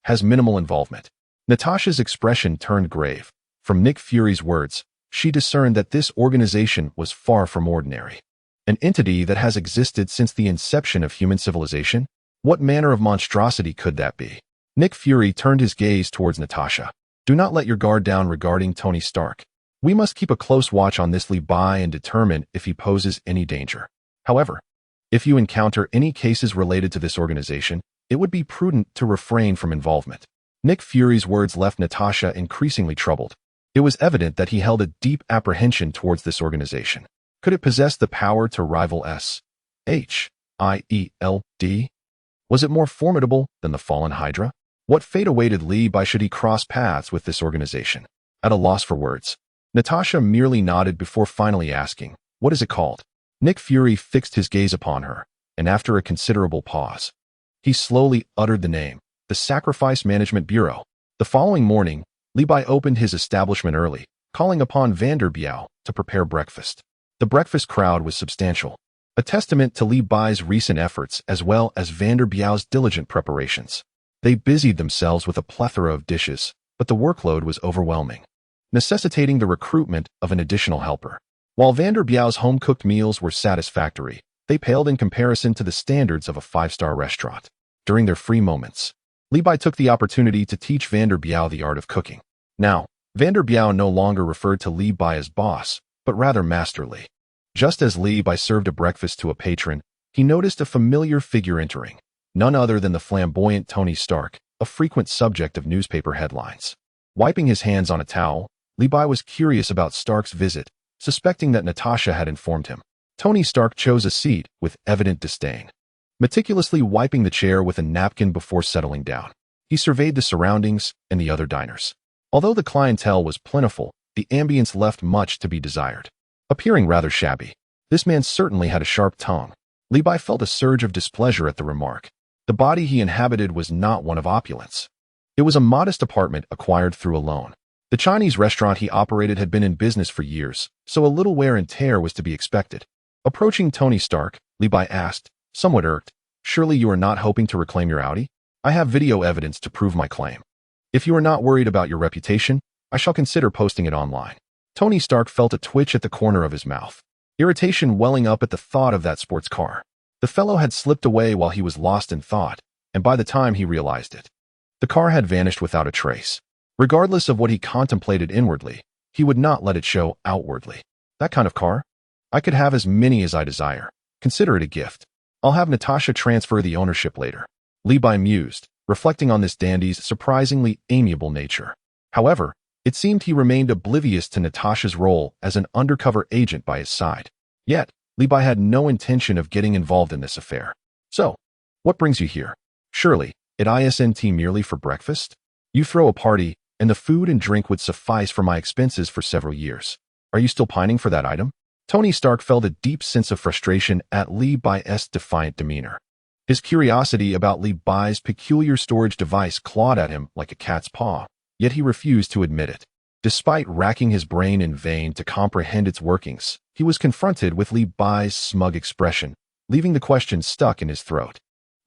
[SPEAKER 1] has minimal involvement. Natasha's expression turned grave. From Nick Fury's words, she discerned that this organization was far from ordinary. An entity that has existed since the inception of human civilization? What manner of monstrosity could that be? Nick Fury turned his gaze towards Natasha. Do not let your guard down regarding Tony Stark. We must keep a close watch on this Levi and determine if he poses any danger. However, if you encounter any cases related to this organization, it would be prudent to refrain from involvement. Nick Fury's words left Natasha increasingly troubled. It was evident that he held a deep apprehension towards this organization. Could it possess the power to rival S.H.I.E.L.D.? Was it more formidable than the fallen Hydra? What fate awaited Levi should he cross paths with this organization? At a loss for words, Natasha merely nodded before finally asking, "What is it called?" Nick Fury fixed his gaze upon her, and after a considerable pause, he slowly uttered the name, the Sacrifice Management Bureau. The following morning, Levi opened his establishment early, calling upon Vanderbiau to prepare breakfast. The breakfast crowd was substantial, a testament to Levi's recent efforts as well as Vanderbiau's diligent preparations. They busied themselves with a plethora of dishes, but the workload was overwhelming, necessitating the recruitment of an additional helper. While Vanderbiau's home-cooked meals were satisfactory, they paled in comparison to the standards of a five-star restaurant. During their free moments, Levi took the opportunity to teach Vanderbiau the art of cooking. Now, Vanderbiau no longer referred to Levi as boss, but rather Master Lee. Just as Levi served a breakfast to a patron, he noticed a familiar figure entering, none other than the flamboyant Tony Stark, a frequent subject of newspaper headlines. Wiping his hands on a towel, Levi was curious about Stark's visit, suspecting that Natasha had informed him. Tony Stark chose a seat with evident disdain, meticulously wiping the chair with a napkin before settling down. He surveyed the surroundings and the other diners. Although the clientele was plentiful, the ambience left much to be desired. Appearing rather shabby, this man certainly had a sharp tongue. Levi felt a surge of displeasure at the remark. The body he inhabited was not one of opulence. It was a modest apartment acquired through a loan. The Chinese restaurant he operated had been in business for years, so a little wear and tear was to be expected. Approaching Tony Stark, Levi asked, somewhat irked, "Surely you are not hoping to reclaim your Audi? I have video evidence to prove my claim. If you are not worried about your reputation, I shall consider posting it online." Tony Stark felt a twitch at the corner of his mouth, irritation welling up at the thought of that sports car. The fellow had slipped away while he was lost in thought, and by the time he realized it, the car had vanished without a trace. Regardless of what he contemplated inwardly, he would not let it show outwardly. That kind of car? I could have as many as I desire. Consider it a gift. I'll have Natasha transfer the ownership later. Levi mused, reflecting on this dandy's surprisingly amiable nature. However, it seemed he remained oblivious to Natasha's role as an undercover agent by his side. Yet, Levi had no intention of getting involved in this affair. So, what brings you here? Surely, it isn't merely for breakfast? You throw a party, and the food and drink would suffice for my expenses for several years. Are you still pining for that item? Tony Stark felt a deep sense of frustration at Levi's defiant demeanor. His curiosity about Levi's peculiar storage device clawed at him like a cat's paw, yet he refused to admit it. Despite racking his brain in vain to comprehend its workings, he was confronted with Levi's smug expression, leaving the question stuck in his throat.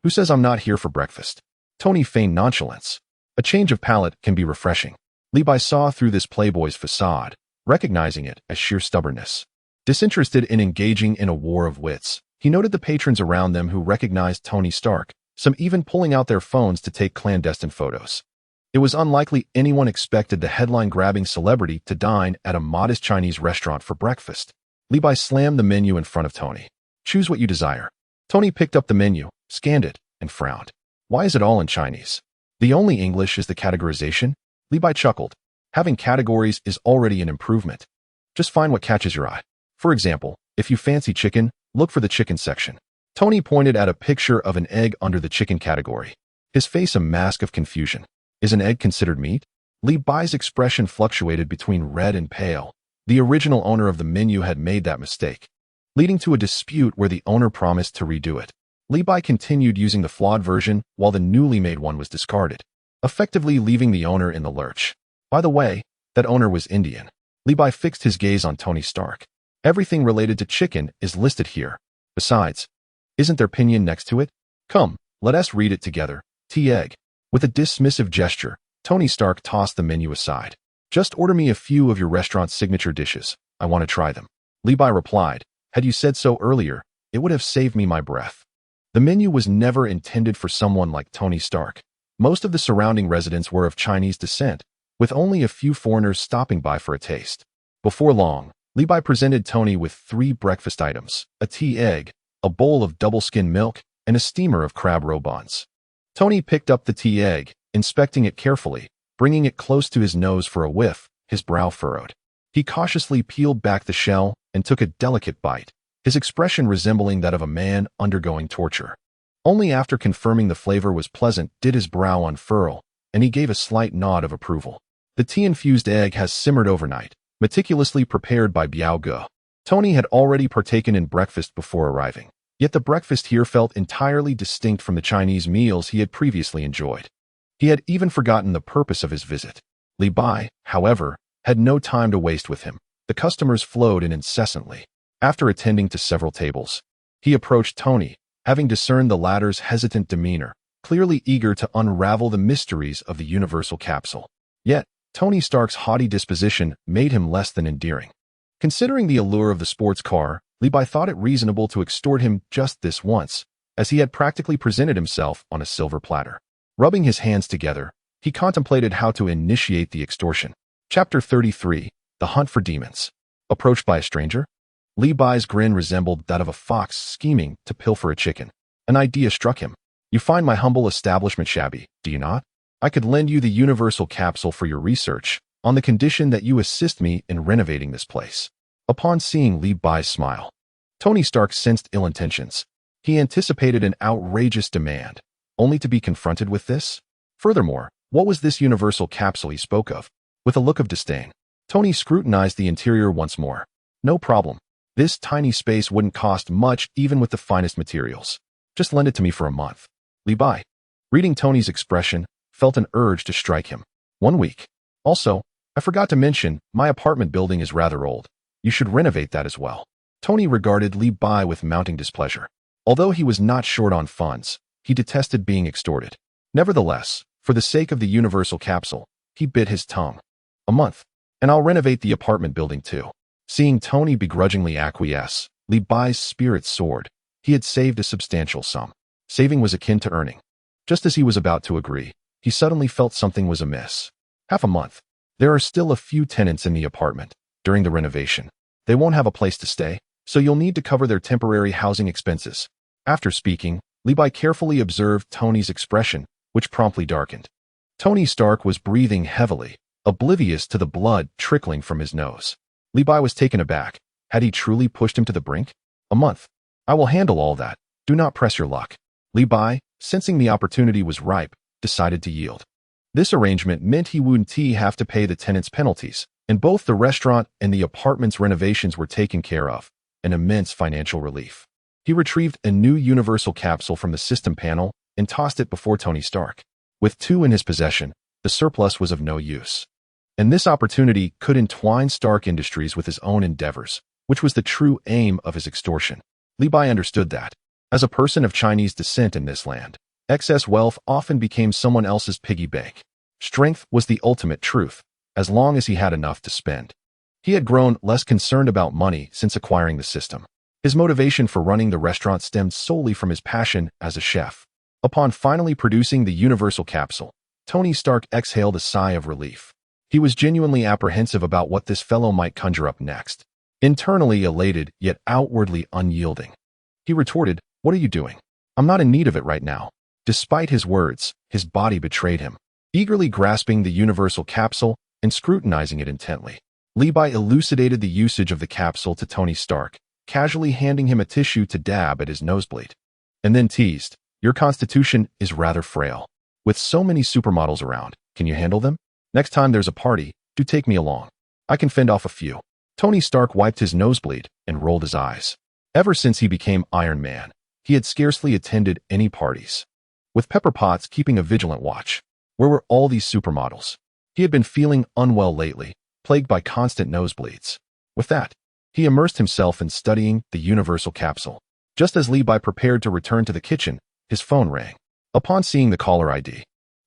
[SPEAKER 1] Who says I'm not here for breakfast? Tony feigned nonchalance. A change of palate can be refreshing. Levi saw through this playboy's facade, recognizing it as sheer stubbornness. Disinterested in engaging in a war of wits, he noted the patrons around them who recognized Tony Stark, some even pulling out their phones to take clandestine photos. It was unlikely anyone expected the headline-grabbing celebrity to dine at a modest Chinese restaurant for breakfast. Levi slammed the menu in front of Tony. Choose what you desire. Tony picked up the menu, scanned it, and frowned. Why is it all in Chinese? The only English is the categorization? Levi chuckled. Having categories is already an improvement. Just find what catches your eye. For example, if you fancy chicken, look for the chicken section. Tony pointed at a picture of an egg under the chicken category, his face a mask of confusion. Is an egg considered meat? Li Bai's expression fluctuated between red and pale. The original owner of the menu had made that mistake, leading to a dispute where the owner promised to redo it. Li Bai continued using the flawed version while the newly made one was discarded, effectively leaving the owner in the lurch. By the way, that owner was Indian. Li Bai fixed his gaze on Tony Stark. Everything related to chicken is listed here. Besides, isn't there pinyin next to it? Come, let us read it together. T-egg. With a dismissive gesture, Tony Stark tossed the menu aside. Just order me a few of your restaurant's signature dishes. I want to try them. Li Bai replied, had you said so earlier, it would have saved me my breath. The menu was never intended for someone like Tony Stark. Most of the surrounding residents were of Chinese descent, with only a few foreigners stopping by for a taste. Before long, Li Bai presented Tony with 3 breakfast items, a tea egg, a bowl of double-skim milk, and a steamer of crab roe buns. Tony picked up the tea egg, inspecting it carefully, bringing it close to his nose for a whiff, his brow furrowed. He cautiously peeled back the shell and took a delicate bite, his expression resembling that of a man undergoing torture. Only after confirming the flavor was pleasant did his brow unfurl, and he gave a slight nod of approval. The tea-infused egg has simmered overnight, meticulously prepared by Biao Ge. Tony had already partaken in breakfast before arriving, yet the breakfast here felt entirely distinct from the Chinese meals he had previously enjoyed. He had even forgotten the purpose of his visit. Li Bai, however, had no time to waste with him. The customers flowed in incessantly. After attending to several tables, he approached Tony, having discerned the latter's hesitant demeanor, clearly eager to unravel the mysteries of the universal capsule. Yet, Tony Stark's haughty disposition made him less than endearing. Considering the allure of the sports car, Li Bai thought it reasonable to extort him just this once, as he had practically presented himself on a silver platter. Rubbing his hands together, he contemplated how to initiate the extortion. Chapter 33, The Hunt for Demons. Approached by a stranger? Li Bai's grin resembled that of a fox scheming to pilfer a chicken. An idea struck him. You find my humble establishment shabby, do you not? I could lend you the universal capsule for your research, on the condition that you assist me in renovating this place. Upon seeing Li Bai's smile, Tony Stark sensed ill intentions. He anticipated an outrageous demand, only to be confronted with this. Furthermore, what was this universal capsule he spoke of? With a look of disdain, Tony scrutinized the interior once more. No problem. This tiny space wouldn't cost much even with the finest materials. Just lend it to me for a month. Li Bai, reading Tony's expression, felt an urge to strike him. 1 week. Also, I forgot to mention, my apartment building is rather old. You should renovate that as well. Tony regarded Li Bai with mounting displeasure. Although he was not short on funds, he detested being extorted. Nevertheless, for the sake of the universal capsule, he bit his tongue. A month, and I'll renovate the apartment building too. Seeing Tony begrudgingly acquiesce, Li Bai's spirits soared. He had saved a substantial sum. Saving was akin to earning. Just as he was about to agree, he suddenly felt something was amiss. Half a month. There are still a few tenants in the apartment. During the renovation, they won't have a place to stay, so you'll need to cover their temporary housing expenses. After speaking, Li Bai carefully observed Tony's expression, which promptly darkened. Tony Stark was breathing heavily, oblivious to the blood trickling from his nose. Li Bai was taken aback. Had he truly pushed him to the brink? A month. I will handle all that. Do not press your luck. Li Bai, sensing the opportunity was ripe, decided to yield. This arrangement meant he wouldn't have to pay the tenants' penalties, and both the restaurant and the apartment's renovations were taken care of, an immense financial relief. He retrieved a new universal capsule from the system panel and tossed it before Tony Stark. With 2 in his possession, the surplus was of no use. And this opportunity could entwine Stark Industries with his own endeavors, which was the true aim of his extortion. Li Bai understood that, as a person of Chinese descent in this land, excess wealth often became someone else's piggy bank. Strength was the ultimate truth, as long as he had enough to spend. He had grown less concerned about money since acquiring the system. His motivation for running the restaurant stemmed solely from his passion as a chef. Upon finally producing the universal capsule, Tony Stark exhaled a sigh of relief. He was genuinely apprehensive about what this fellow might conjure up next. Internally elated, yet outwardly unyielding, he retorted, "What are you doing? I'm not in need of it right now." Despite his words, his body betrayed him. Eagerly grasping the universal capsule and scrutinizing it intently, Li Bai elucidated the usage of the capsule to Tony Stark, casually handing him a tissue to dab at his nosebleed. And then teased, "Your constitution is rather frail. With so many supermodels around, can you handle them? Next time there's a party, do take me along. I can fend off a few." Tony Stark wiped his nosebleed and rolled his eyes. Ever since he became Iron Man, he had scarcely attended any parties. With Pepper Potts keeping a vigilant watch, where were all these supermodels? He had been feeling unwell lately, plagued by constant nosebleeds. With that, he immersed himself in studying the universal capsule. Just as Li Bai prepared to return to the kitchen, his phone rang. Upon seeing the caller ID,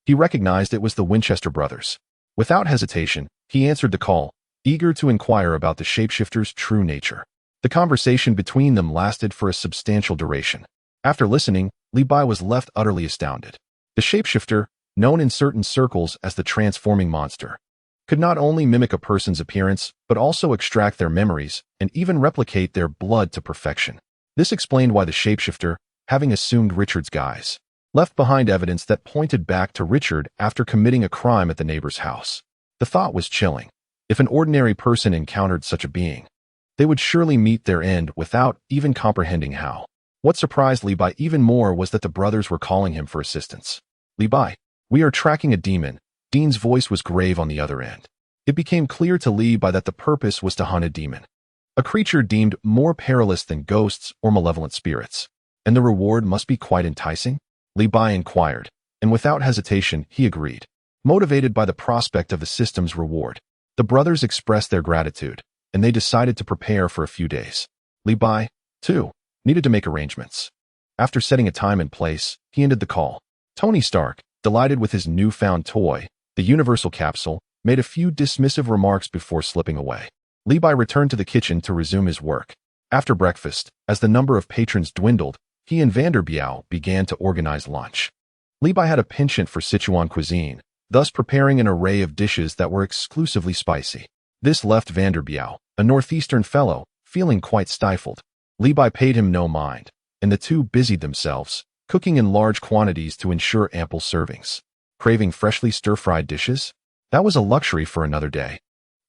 [SPEAKER 1] he recognized it was the Winchester brothers. Without hesitation, he answered the call, eager to inquire about the shapeshifter's true nature. The conversation between them lasted for a substantial duration. After listening, Li Bai was left utterly astounded. The shapeshifter, known in certain circles as the transforming monster, could not only mimic a person's appearance, but also extract their memories and even replicate their blood to perfection. This explained why the shapeshifter, having assumed Richard's guise, left behind evidence that pointed back to Richard after committing a crime at the neighbor's house. The thought was chilling. If an ordinary person encountered such a being, they would surely meet their end without even comprehending how. What surprised Li Bai even more was that the brothers were calling him for assistance. "Li Bai, we are tracking a demon." Dean's voice was grave on the other end. It became clear to Li Bai that the purpose was to hunt a demon, a creature deemed more perilous than ghosts or malevolent spirits. And the reward must be quite enticing? Li Bai inquired, and without hesitation he agreed. Motivated by the prospect of the system's reward, the brothers expressed their gratitude, and they decided to prepare for a few days. Li Bai, too, needed to make arrangements. After setting a time and place, he ended the call. Tony Stark, delighted with his newfound toy, the universal capsule, made a few dismissive remarks before slipping away. Li Bai returned to the kitchen to resume his work. After breakfast, as the number of patrons dwindled, he and Vanderbiao began to organize lunch. Li Bai had a penchant for Sichuan cuisine, thus preparing an array of dishes that were exclusively spicy. This left Vanderbiao, a northeastern fellow, feeling quite stifled. Li Bai paid him no mind, and the two busied themselves, cooking in large quantities to ensure ample servings. Craving freshly stir-fried dishes? That was a luxury for another day.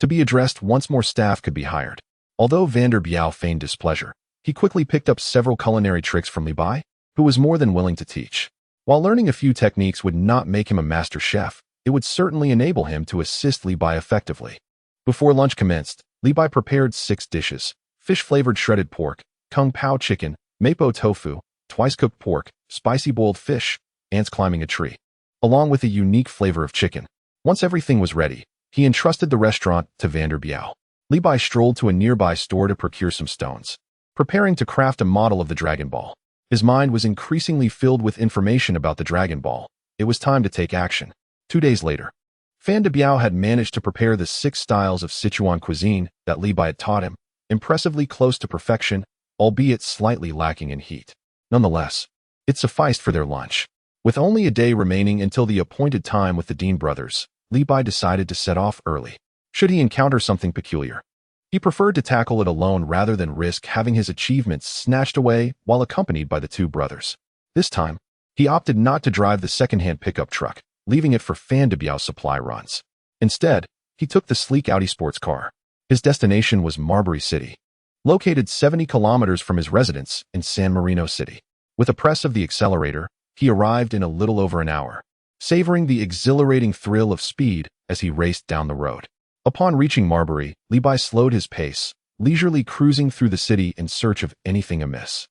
[SPEAKER 1] To be addressed once more staff could be hired. Although Vanderbiao feigned displeasure, he quickly picked up several culinary tricks from Li Bai, who was more than willing to teach. While learning a few techniques would not make him a master chef, it would certainly enable him to assist Li Bai effectively. Before lunch commenced, Li Bai prepared 6 dishes: fish-flavored shredded pork, kung pao chicken, mapo tofu, twice-cooked pork, spicy boiled fish, ants climbing a tree, along with a unique flavor of chicken. Once everything was ready, he entrusted the restaurant to Vanderbiao. Li Bai strolled to a nearby store to procure some stones, preparing to craft a model of the Dragon Ball. His mind was increasingly filled with information about the Dragon Ball. It was time to take action. 2 days later, Vanderbiao had managed to prepare the 6 styles of Sichuan cuisine that Li Bai had taught him, impressively close to perfection, albeit slightly lacking in heat. Nonetheless, it sufficed for their lunch. With only a day remaining until the appointed time with the Dean brothers, Li Bai decided to set off early. Should he encounter something peculiar, he preferred to tackle it alone rather than risk having his achievements snatched away while accompanied by the 2 brothers. This time, he opted not to drive the second-hand pickup truck, leaving it for Vanderbiao's supply runs. Instead, he took the sleek Audi sports car. His destination was Marbury City, located 70 kilometers from his residence in San Marino City. With a press of the accelerator, he arrived in a little over an hour, savoring the exhilarating thrill of speed as he raced down the road. Upon reaching Marbury, Li Bai slowed his pace, leisurely cruising through the city in search of anything amiss.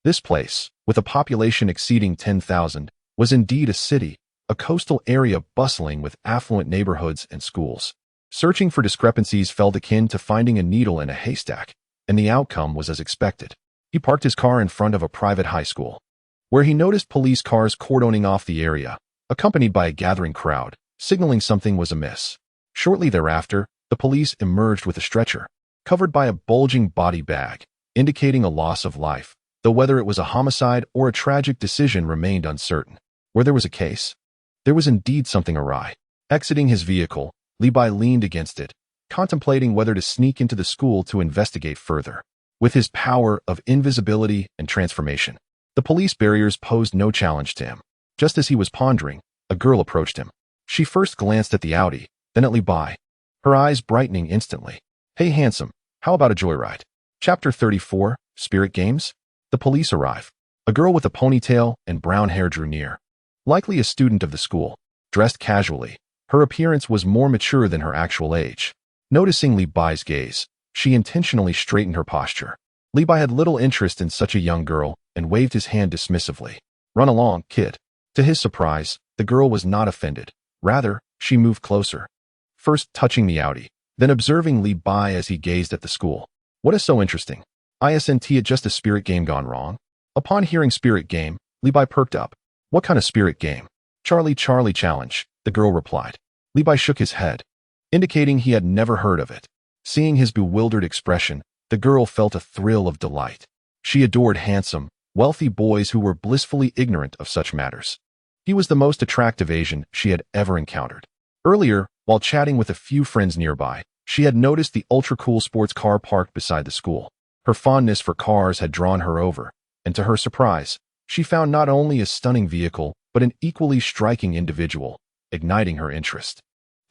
[SPEAKER 1] This place, with a population exceeding 10,000, was indeed a city, a coastal area bustling with affluent neighborhoods and schools. Searching for discrepancies felt akin to finding a needle in a haystack, and the outcome was as expected. He parked his car in front of a private high school, where he noticed police cars cordoning off the area, accompanied by a gathering crowd, signaling something was amiss. Shortly thereafter, the police emerged with a stretcher, covered by a bulging body bag, indicating a loss of life, though whether it was a homicide or a tragic decision remained uncertain. Where there was a case, there was indeed something awry. Exiting his vehicle, Li Bai leaned against it, contemplating whether to sneak into the school to investigate further. With his power of invisibility and transformation, the police barriers posed no challenge to him. Just as he was pondering, a girl approached him. She first glanced at the Audi, then at Li Bai, her eyes brightening instantly. Hey handsome, how about a joyride? Chapter 34, Spirit Games? The police arrive. A girl with a ponytail and brown hair drew near. Likely a student of the school. Dressed casually, her appearance was more mature than her actual age. Noticing Li Bai's gaze, she intentionally straightened her posture. Li Bai had little interest in such a young girl and waved his hand dismissively. Run along, kid. To his surprise, the girl was not offended. Rather, she moved closer. First touching the outie, then observing Li Bai as he gazed at the school. What is so interesting? Isn't it just a spirit game gone wrong? Upon hearing spirit game, Li Bai perked up. What kind of spirit game? Charlie challenge, the girl replied. Li Bai shook his head, indicating he had never heard of it. Seeing his bewildered expression, the girl felt a thrill of delight. She adored handsome, wealthy boys who were blissfully ignorant of such matters. He was the most attractive Asian she had ever encountered. Earlier, while chatting with a few friends nearby, she had noticed the ultra-cool sports car parked beside the school. Her fondness for cars had drawn her over, and to her surprise, she found not only a stunning vehicle, but an equally striking individual, igniting her interest.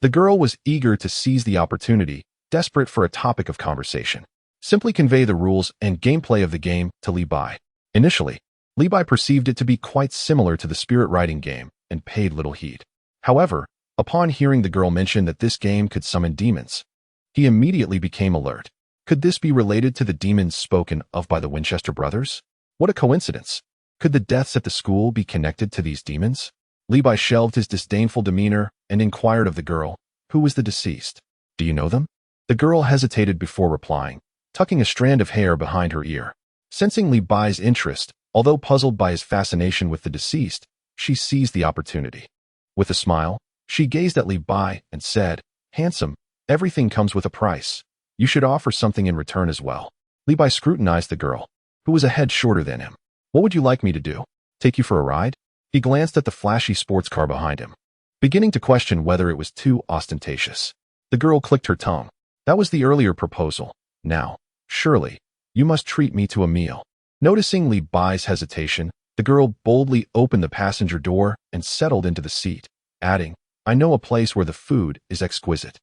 [SPEAKER 1] The girl was eager to seize the opportunity, desperate for a topic of conversation. Simply convey the rules and gameplay of the game to Li Bai. Initially, Li Bai perceived it to be quite similar to the spirit riding game and paid little heed. However, upon hearing the girl mention that this game could summon demons, he immediately became alert. Could this be related to the demons spoken of by the Winchester brothers? What a coincidence! Could the deaths at the school be connected to these demons? Li Bai shelved his disdainful demeanor and inquired of the girl, who was the deceased? Do you know them? The girl hesitated before replying, tucking a strand of hair behind her ear. Sensing Li Bai's interest, although puzzled by his fascination with the deceased, she seized the opportunity. With a smile, she gazed at Li Bai and said, "Handsome, everything comes with a price. You should offer something in return as well." Li Bai scrutinized the girl, who was a head shorter than him. "What would you like me to do? Take you for a ride?" He glanced at the flashy sports car behind him, beginning to question whether it was too ostentatious. The girl clicked her tongue. That was the earlier proposal. Now, surely, you must treat me to a meal. Noticing Li Bai's hesitation, the girl boldly opened the passenger door and settled into the seat, adding, "I know a place where the food is exquisite."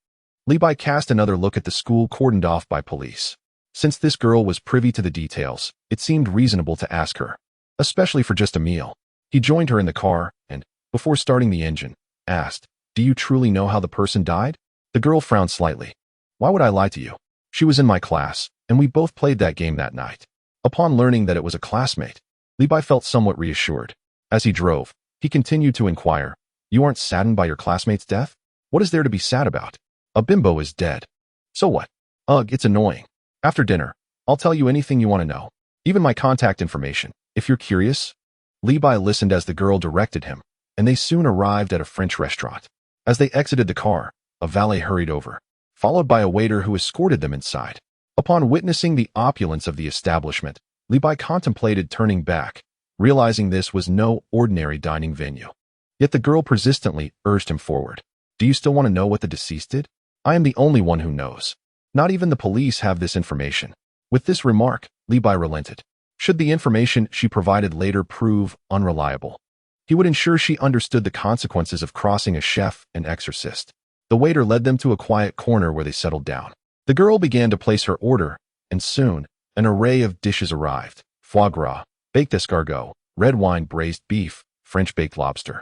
[SPEAKER 1] Li Bai cast another look at the school cordoned off by police. Since this girl was privy to the details, it seemed reasonable to ask her, especially for just a meal. He joined her in the car and, before starting the engine, asked, "Do you truly know how the person died?" The girl frowned slightly. "Why would I lie to you? She was in my class, and we both played that game that night." Upon learning that it was a classmate, Li Bai felt somewhat reassured. As he drove, he continued to inquire, "You aren't saddened by your classmate's death? What is there to be sad about? A bimbo is dead. So what? Ugh, it's annoying. After dinner, I'll tell you anything you want to know. Even my contact information, if you're curious." Li Bai listened as the girl directed him, and they soon arrived at a French restaurant. As they exited the car, a valet hurried over, followed by a waiter who escorted them inside. Upon witnessing the opulence of the establishment, Li Bai contemplated turning back, realizing this was no ordinary dining venue. Yet the girl persistently urged him forward. "Do you still want to know what the deceased did? I am the only one who knows. Not even the police have this information." With this remark, Li Bai relented. Should the information she provided later prove unreliable, he would ensure she understood the consequences of crossing a chef and exorcist. The waiter led them to a quiet corner where they settled down. The girl began to place her order, and soon, an array of dishes arrived: foie gras, baked escargot, red wine braised beef, French baked lobster,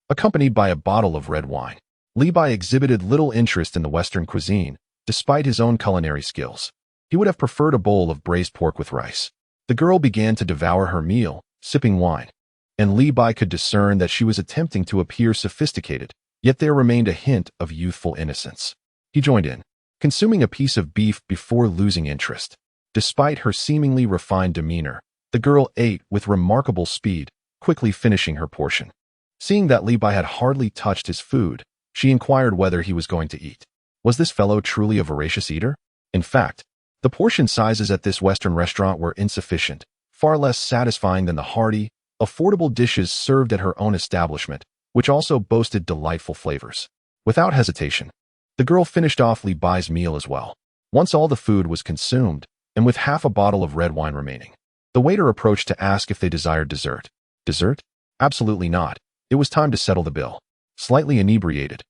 [SPEAKER 1] accompanied by a bottle of red wine. Li Bai exhibited little interest in the Western cuisine, despite his own culinary skills. He would have preferred a bowl of braised pork with rice. The girl began to devour her meal, sipping wine, and Li Bai could discern that she was attempting to appear sophisticated, yet there remained a hint of youthful innocence. He joined in, consuming a piece of beef before losing interest. Despite her seemingly refined demeanor, the girl ate with remarkable speed, quickly finishing her portion. Seeing that Li Bai had hardly touched his food, she inquired whether he was going to eat. Was this fellow truly a voracious eater? In fact, the portion sizes at this Western restaurant were insufficient, far less satisfying than the hearty, affordable dishes served at her own establishment, which also boasted delightful flavors. Without hesitation, the girl finished off Li Bai's meal as well. Once all the food was consumed, and with half a bottle of red wine remaining, the waiter approached to ask if they desired dessert. Dessert? Absolutely not. It was time to settle the bill. Slightly inebriated,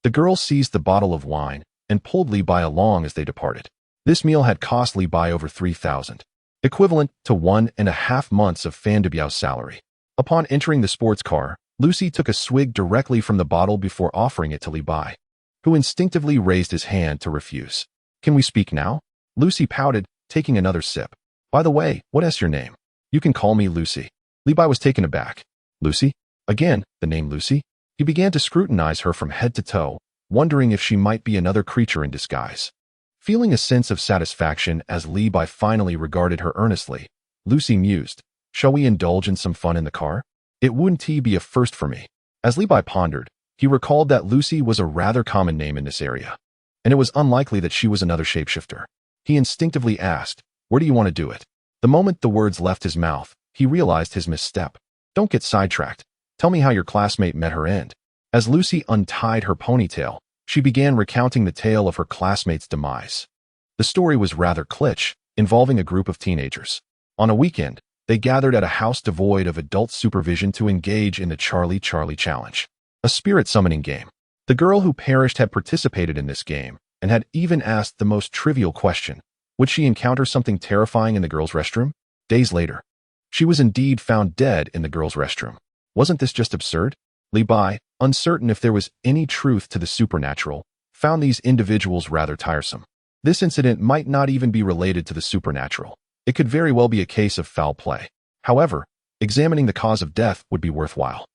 [SPEAKER 1] the girl seized the bottle of wine and pulled Li Bai along as they departed. This meal had cost Li Bai over 3,000, equivalent to 1.5 months of Fan Debiao's salary. Upon entering the sports car, Lucy took a swig directly from the bottle before offering it to Li Bai, who instinctively raised his hand to refuse. "Can we speak now?" Lucy pouted, taking another sip. "By the way, what is your name?" "You can call me Lucy." Li Bai was taken aback. "Lucy? Again, the name Lucy?" He began to scrutinize her from head to toe, wondering if she might be another creature in disguise. Feeling a sense of satisfaction as Li Bai finally regarded her earnestly, Lucy mused, "Shall we indulge in some fun in the car? It wouldn't be a first for me." As Li Bai pondered, he recalled that Lucy was a rather common name in this area, and it was unlikely that she was another shapeshifter. He instinctively asked, "Where do you want to do it?" The moment the words left his mouth, he realized his misstep. "Don't get sidetracked. Tell me how your classmate met her end." As Lucy untied her ponytail, she began recounting the tale of her classmate's demise. The story was rather kitsch, involving a group of teenagers. On a weekend, they gathered at a house devoid of adult supervision to engage in the Charlie Challenge, a spirit summoning game. The girl who perished had participated in this game and had even asked the most trivial question: would she encounter something terrifying in the girls' restroom? Days later, she was indeed found dead in the girls' restroom. Wasn't this just absurd? Li Bai, uncertain if there was any truth to the supernatural, found these individuals rather tiresome. This incident might not even be related to the supernatural. It could very well be a case of foul play. However, examining the cause of death would be worthwhile.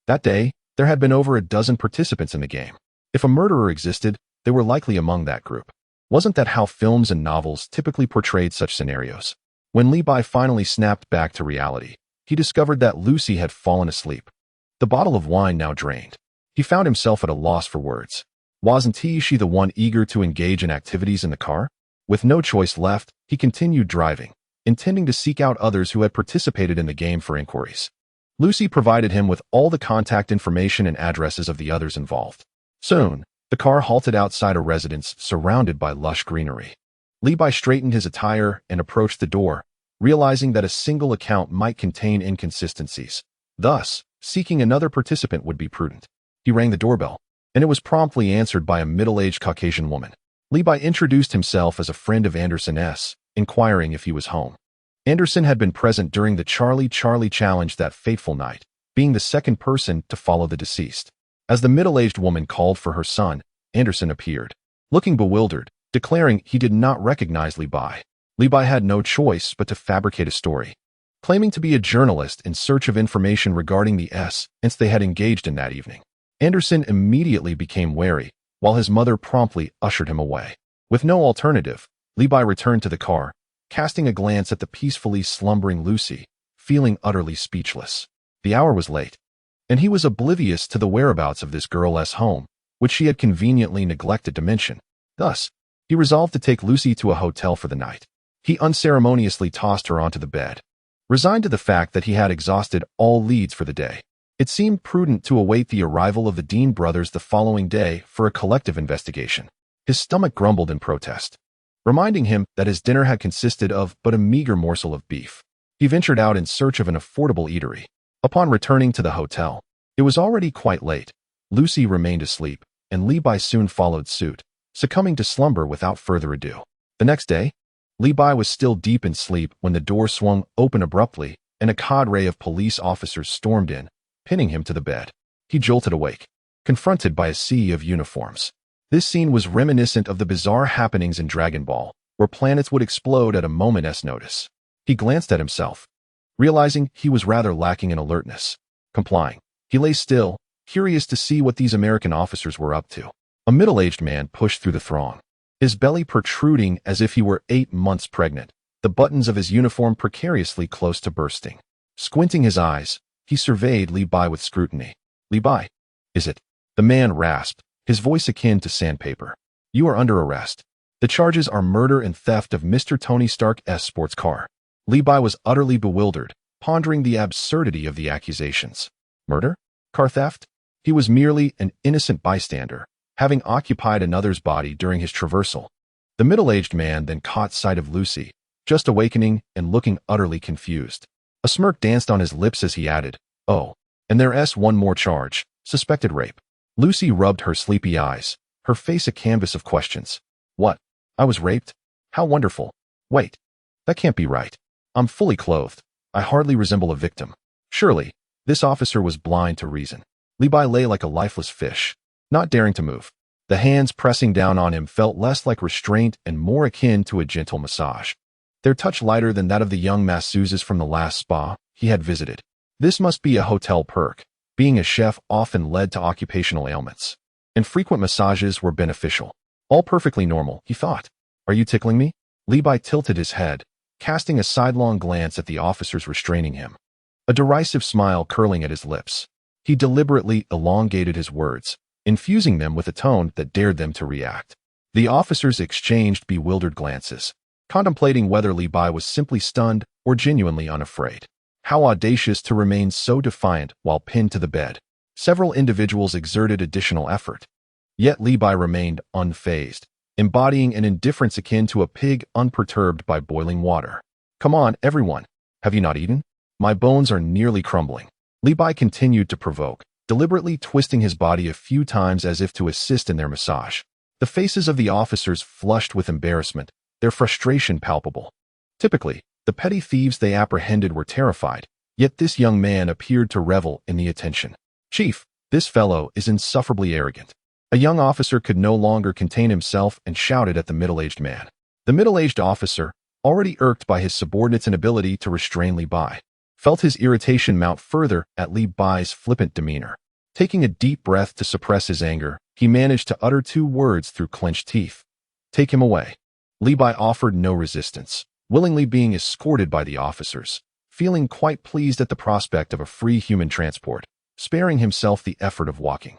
[SPEAKER 1] That day, there had been over a dozen participants in the game. If a murderer existed, they were likely among that group. Wasn't that how films and novels typically portrayed such scenarios? When Li Bai finally snapped back to reality, he discovered that Lucy had fallen asleep. The bottle of wine now drained. He found himself at a loss for words. Wasn't she the one eager to engage in activities in the car? With no choice left, he continued driving, intending to seek out others who had participated in the game for inquiries. Lucy provided him with all the contact information and addresses of the others involved. Soon, the car halted outside a residence surrounded by lush greenery. Li Bai straightened his attire and approached the door, realizing that a single account might contain inconsistencies. Thus, seeking another participant would be prudent. He rang the doorbell, and it was promptly answered by a middle-aged Caucasian woman. Li Bai introduced himself as a friend of Anderson S., inquiring if he was home. Anderson had been present during the Charlie Challenge that fateful night, being the second person to follow the deceased. As the middle-aged woman called for her son, Anderson appeared, looking bewildered, declaring he did not recognize Li Bai. Li Bai had no choice but to fabricate a story, claiming to be a journalist in search of information regarding the incident they had engaged in that evening. Anderson immediately became wary, while his mother promptly ushered him away. With no alternative, Li Bai returned to the car, casting a glance at the peacefully slumbering Lucy, feeling utterly speechless. The hour was late, and he was oblivious to the whereabouts of this girl's home, which she had conveniently neglected to mention. Thus, he resolved to take Lucy to a hotel for the night. He unceremoniously tossed her onto the bed. Resigned to the fact that he had exhausted all leads for the day, it seemed prudent to await the arrival of the Dean brothers the following day for a collective investigation. His stomach grumbled in protest, reminding him that his dinner had consisted of but a meager morsel of beef. He ventured out in search of an affordable eatery. Upon returning to the hotel, it was already quite late. Lucy remained asleep, and Li Bai soon followed suit, succumbing to slumber without further ado. The next day, Li Bai was still deep in sleep when the door swung open abruptly and a cadre of police officers stormed in, pinning him to the bed. He jolted awake, confronted by a sea of uniforms. This scene was reminiscent of the bizarre happenings in Dragon Ball, where planets would explode at a moment's notice. He glanced at himself, realizing he was rather lacking in alertness. Complying, he lay still, curious to see what these American officers were up to. A middle-aged man pushed through the throng, his belly protruding as if he were 8 months pregnant, the buttons of his uniform precariously close to bursting. Squinting his eyes, he surveyed Li Bai with scrutiny. "Li Bai, is it?" The man rasped, his voice akin to sandpaper. "You are under arrest. The charges are murder and theft of Mr. Tony Stark's sports car." Li Bai was utterly bewildered, pondering the absurdity of the accusations. Murder? Car theft? He was merely an innocent bystander, having occupied another's body during his traversal. The middle-aged man then caught sight of Lucy, just awakening and looking utterly confused. A smirk danced on his lips as he added, "Oh, and there's one more charge, suspected rape." Lucy rubbed her sleepy eyes, her face a canvas of questions. "What? I was raped? How wonderful. Wait. That can't be right. I'm fully clothed. I hardly resemble a victim. Surely, this officer was blind to reason. Li Bai lay like a lifeless fish, not daring to move. The hands pressing down on him felt less like restraint and more akin to a gentle massage. Their touch lighter than that of the young masseuses from the last spa he had visited. This must be a hotel perk. Being a chef often led to occupational ailments, and frequent massages were beneficial. All perfectly normal, he thought. Are you tickling me? Li Bai tilted his head, casting a sidelong glance at the officers restraining him. A derisive smile curling at his lips. He deliberately elongated his words, infusing them with a tone that dared them to react. The officers exchanged bewildered glances, contemplating whether Li Bai was simply stunned or genuinely unafraid. How audacious to remain so defiant while pinned to the bed. Several individuals exerted additional effort. Yet Li Bai remained unfazed, embodying an indifference akin to a pig unperturbed by boiling water. Come on, everyone. Have you not eaten? My bones are nearly crumbling. Li Bai continued to provoke, deliberately twisting his body a few times as if to assist in their massage. The faces of the officers flushed with embarrassment, their frustration palpable. Typically, the petty thieves they apprehended were terrified, yet this young man appeared to revel in the attention. Chief, this fellow is insufferably arrogant. A young officer could no longer contain himself and shouted at the middle-aged man. The middle-aged officer, already irked by his subordinate's inability to restrain Li Bai, felt his irritation mount further at Li Bai's flippant demeanor. Taking a deep breath to suppress his anger, he managed to utter two words through clenched teeth. Take him away. Li Bai offered no resistance, willingly being escorted by the officers, feeling quite pleased at the prospect of a free human transport, sparing himself the effort of walking.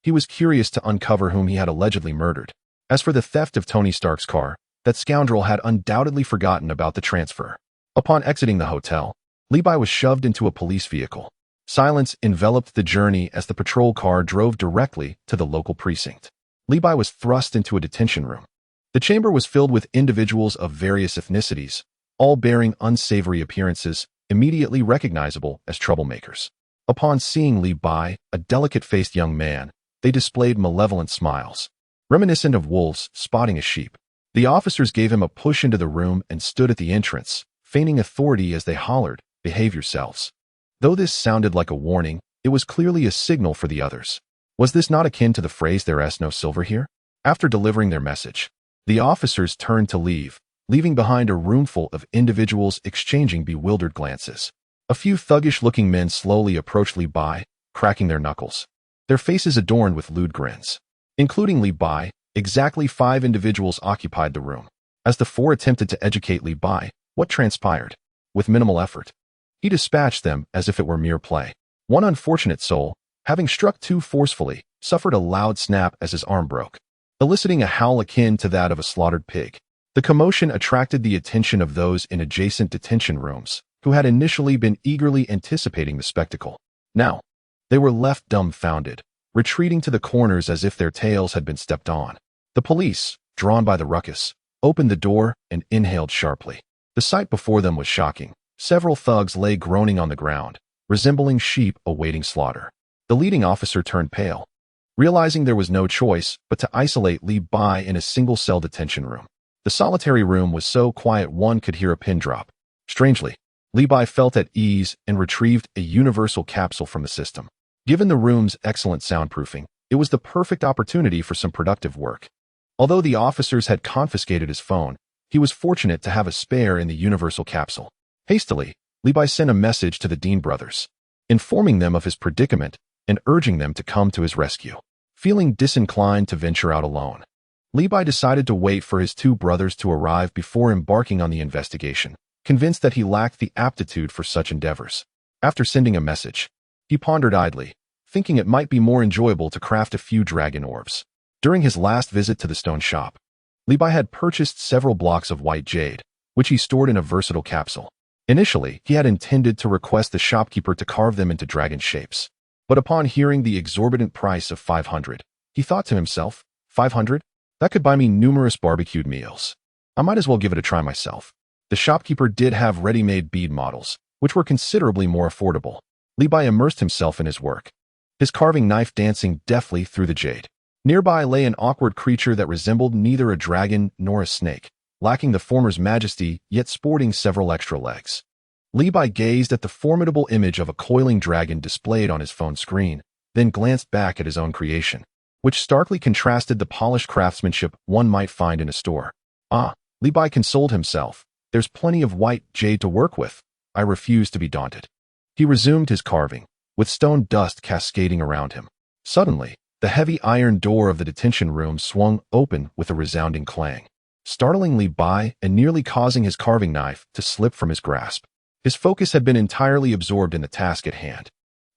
[SPEAKER 1] He was curious to uncover whom he had allegedly murdered. As for the theft of Tony Stark's car, that scoundrel had undoubtedly forgotten about the transfer. Upon exiting the hotel, Li Bai was shoved into a police vehicle. Silence enveloped the journey as the patrol car drove directly to the local precinct. Li Bai was thrust into a detention room. The chamber was filled with individuals of various ethnicities, all bearing unsavory appearances, immediately recognizable as troublemakers. Upon seeing Li Bai, a delicate-faced young man, they displayed malevolent smiles, reminiscent of wolves spotting a sheep. The officers gave him a push into the room and stood at the entrance, feigning authority as they hollered, "Behave yourselves." Though this sounded like a warning, it was clearly a signal for the others. Was this not akin to the phrase "There's no silver here"? After delivering their message, the officers turned to leave, leaving behind a roomful of individuals exchanging bewildered glances. A few thuggish-looking men slowly approached Li Bai, cracking their knuckles, their faces adorned with lewd grins. Including Li Bai, exactly 5 individuals occupied the room. As the 4 attempted to educate Li Bai, what transpired? With minimal effort, he dispatched them as if it were mere play. One unfortunate soul, having struck too forcefully, suffered a loud snap as his arm broke, eliciting a howl akin to that of a slaughtered pig. The commotion attracted the attention of those in adjacent detention rooms, who had initially been eagerly anticipating the spectacle. Now, they were left dumbfounded, retreating to the corners as if their tails had been stepped on. The police, drawn by the ruckus, opened the door and inhaled sharply. The sight before them was shocking. Several thugs lay groaning on the ground, resembling sheep awaiting slaughter. The leading officer turned pale, realizing there was no choice but to isolate Li Bai in a single-cell detention room. The solitary room was so quiet one could hear a pin drop. Strangely, Li Bai felt at ease and retrieved a universal capsule from the system. Given the room's excellent soundproofing, it was the perfect opportunity for some productive work. Although the officers had confiscated his phone, he was fortunate to have a spare in the universal capsule. Hastily, Li Bai sent a message to the Dean brothers, informing them of his predicament and urging them to come to his rescue. Feeling disinclined to venture out alone, Li Bai decided to wait for his 2 brothers to arrive before embarking on the investigation, convinced that he lacked the aptitude for such endeavors. After sending a message, he pondered idly, thinking it might be more enjoyable to craft a few dragon orbs. During his last visit to the stone shop, Li Bai had purchased several blocks of white jade, which he stored in a versatile capsule. Initially, he had intended to request the shopkeeper to carve them into dragon shapes. But upon hearing the exorbitant price of 500, he thought to himself, 500? That could buy me numerous barbecued meals. I might as well give it a try myself. The shopkeeper did have ready-made bead models, which were considerably more affordable. Li Bai immersed himself in his work, his carving knife dancing deftly through the jade. Nearby lay an awkward creature that resembled neither a dragon nor a snake, lacking the former's majesty yet sporting several extra legs. Li Bai gazed at the formidable image of a coiling dragon displayed on his phone screen, then glanced back at his own creation, which starkly contrasted the polished craftsmanship one might find in a store. Ah, Li Bai consoled himself. There's plenty of white jade to work with. I refuse to be daunted. He resumed his carving, with stone dust cascading around him. Suddenly, the heavy iron door of the detention room swung open with a resounding clang, startling Li Bai and nearly causing his carving knife to slip from his grasp. His focus had been entirely absorbed in the task at hand.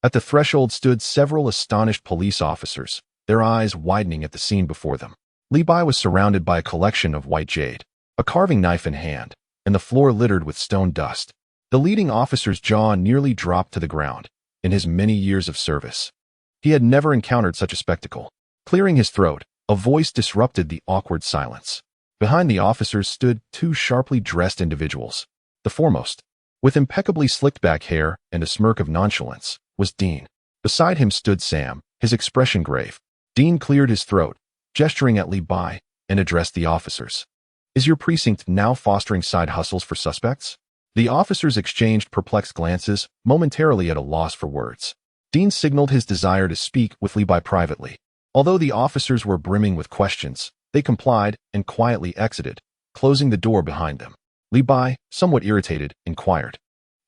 [SPEAKER 1] At the threshold stood several astonished police officers, their eyes widening at the scene before them. Li Bai was surrounded by a collection of white jade, a carving knife in hand, and the floor littered with stone dust. The leading officer's jaw nearly dropped to the ground. In his many years of service, he had never encountered such a spectacle. Clearing his throat, a voice disrupted the awkward silence. Behind the officers stood two sharply dressed individuals. The foremost, with impeccably slicked-back hair and a smirk of nonchalance, was Dean. Beside him stood Sam, his expression grave. Dean cleared his throat, gesturing at Li Bai, and addressed the officers. Is your precinct now fostering side hustles for suspects? The officers exchanged perplexed glances, momentarily at a loss for words. Dean signaled his desire to speak with Li Bai privately. Although the officers were brimming with questions, they complied and quietly exited, closing the door behind them. Li Bai, somewhat irritated, inquired,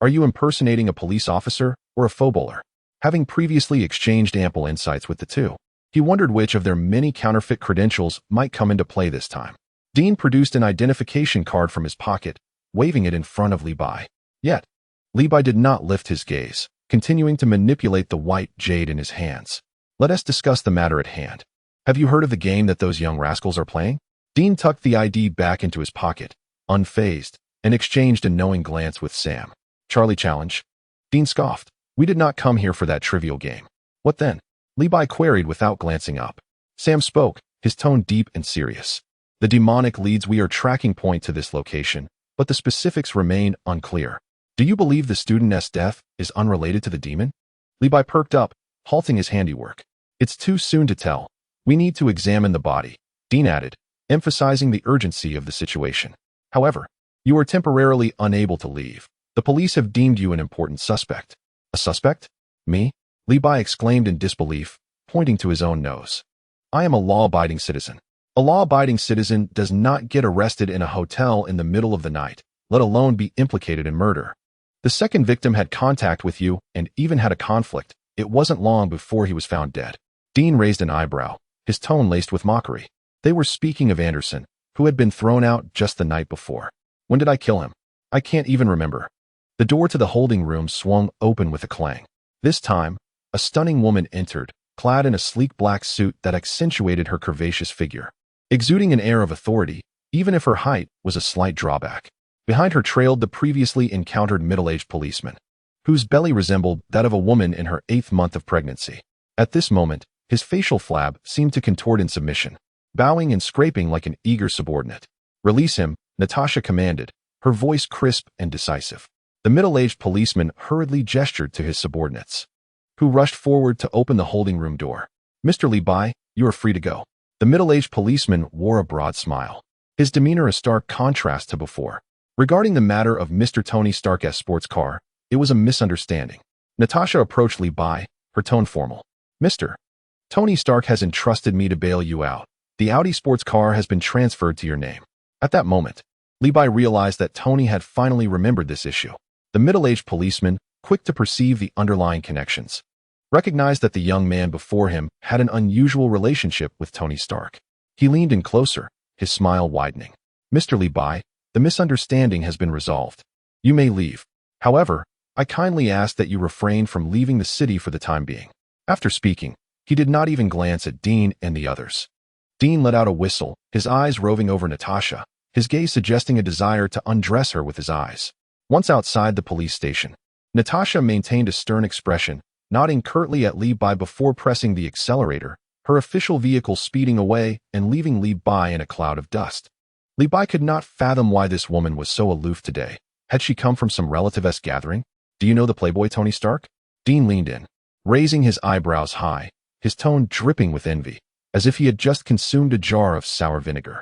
[SPEAKER 1] "Are you impersonating a police officer or a faux bowler?" Having previously exchanged ample insights with the two, he wondered which of their many counterfeit credentials might come into play this time. Dean produced an identification card from his pocket, waving it in front of Li Bai. Yet, Li Bai did not lift his gaze, continuing to manipulate the white jade in his hands. "Let us discuss the matter at hand. Have you heard of the game that those young rascals are playing?" Dean tucked the ID back into his pocket, unfazed, and exchanged a knowing glance with Sam. "Charlie challenge?" Dean scoffed. "We did not come here for that trivial game." "What then?" Li Bai queried without glancing up. Sam spoke, his tone deep and serious. "The demonic leads we are tracking point to this location, but the specifics remain unclear. Do you believe the student's death is unrelated to the demon?" Li Bai perked up, halting his handiwork. "It's too soon to tell. We need to examine the body," Dean added, emphasizing the urgency of the situation. "However, you are temporarily unable to leave. The police have deemed you an important suspect." "A suspect? Me?" Li Bai exclaimed in disbelief, pointing to his own nose. "I am a law-abiding citizen. A law-abiding citizen does not get arrested in a hotel in the middle of the night, let alone be implicated in murder. The second victim had contact with you and even had a conflict. It wasn't long before he was found dead." Dean raised an eyebrow, his tone laced with mockery. They were speaking of Anderson, who had been thrown out just the night before. "When did I kill him? I can't even remember." The door to the holding room swung open with a clang. This time, a stunning woman entered, clad in a sleek black suit that accentuated her curvaceous figure, exuding an air of authority, even if her height was a slight drawback. Behind her trailed the previously encountered middle-aged policeman, whose belly resembled that of a woman in her 8th month of pregnancy. At this moment, his facial flab seemed to contort in submission, bowing and scraping like an eager subordinate. "Release him," Natasha commanded, her voice crisp and decisive. The middle-aged policeman hurriedly gestured to his subordinates, who rushed forward to open the holding room door. "Mr. Li Bai, you are free to go." The middle-aged policeman wore a broad smile, his demeanor a stark contrast to before. Regarding the matter of Mr. Tony Stark's sports car, it was a misunderstanding. Natasha approached Li Bai, her tone formal. "Mr. Tony Stark has entrusted me to bail you out. The Audi sports car has been transferred to your name." At that moment, Li Bai realized that Tony had finally remembered this issue. The middle-aged policeman, quick to perceive the underlying connections, recognized that the young man before him had an unusual relationship with Tony Stark. He leaned in closer, his smile widening. "Mr. Li Bai, the misunderstanding has been resolved. You may leave. However, I kindly ask that you refrain from leaving the city for the time being." After speaking, he did not even glance at Dean and the others. Dean let out a whistle, his eyes roving over Natasha, his gaze suggesting a desire to undress her with his eyes. Once outside the police station, Natasha maintained a stern expression, nodding curtly at Li Bai before pressing the accelerator, her official vehicle speeding away and leaving Li Bai in a cloud of dust. Li Bai could not fathom why this woman was so aloof today. Had she come from some relative-esque gathering? "Do you know the playboy Tony Stark?" Dean leaned in, raising his eyebrows high, his tone dripping with envy, as if he had just consumed a jar of sour vinegar.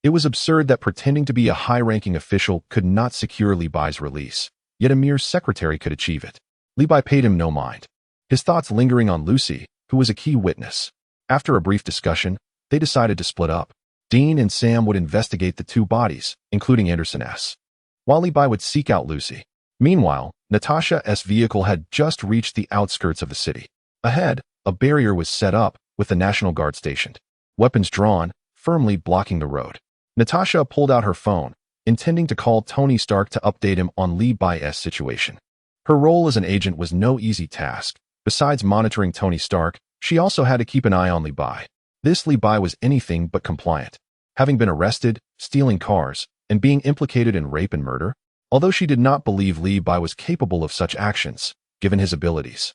[SPEAKER 1] It was absurd that pretending to be a high-ranking official could not secure Li Bai's release, yet a mere secretary could achieve it. Li Bai paid him no mind, his thoughts lingering on Lucy, who was a key witness. After a brief discussion, they decided to split up. Dean and Sam would investigate the two bodies, including Anderson S., while Li Bai would seek out Lucy. Meanwhile, Natasha's vehicle had just reached the outskirts of the city. Ahead, a barrier was set up, with the National Guard stationed, weapons drawn, firmly blocking the road. Natasha pulled out her phone, intending to call Tony Stark to update him on Li Bai's situation. Her role as an agent was no easy task. Besides monitoring Tony Stark, she also had to keep an eye on Li Bai. This Li Bai was anything but compliant, having been arrested, stealing cars, and being implicated in rape and murder. Although she did not believe Li Bai was capable of such actions, given his abilities,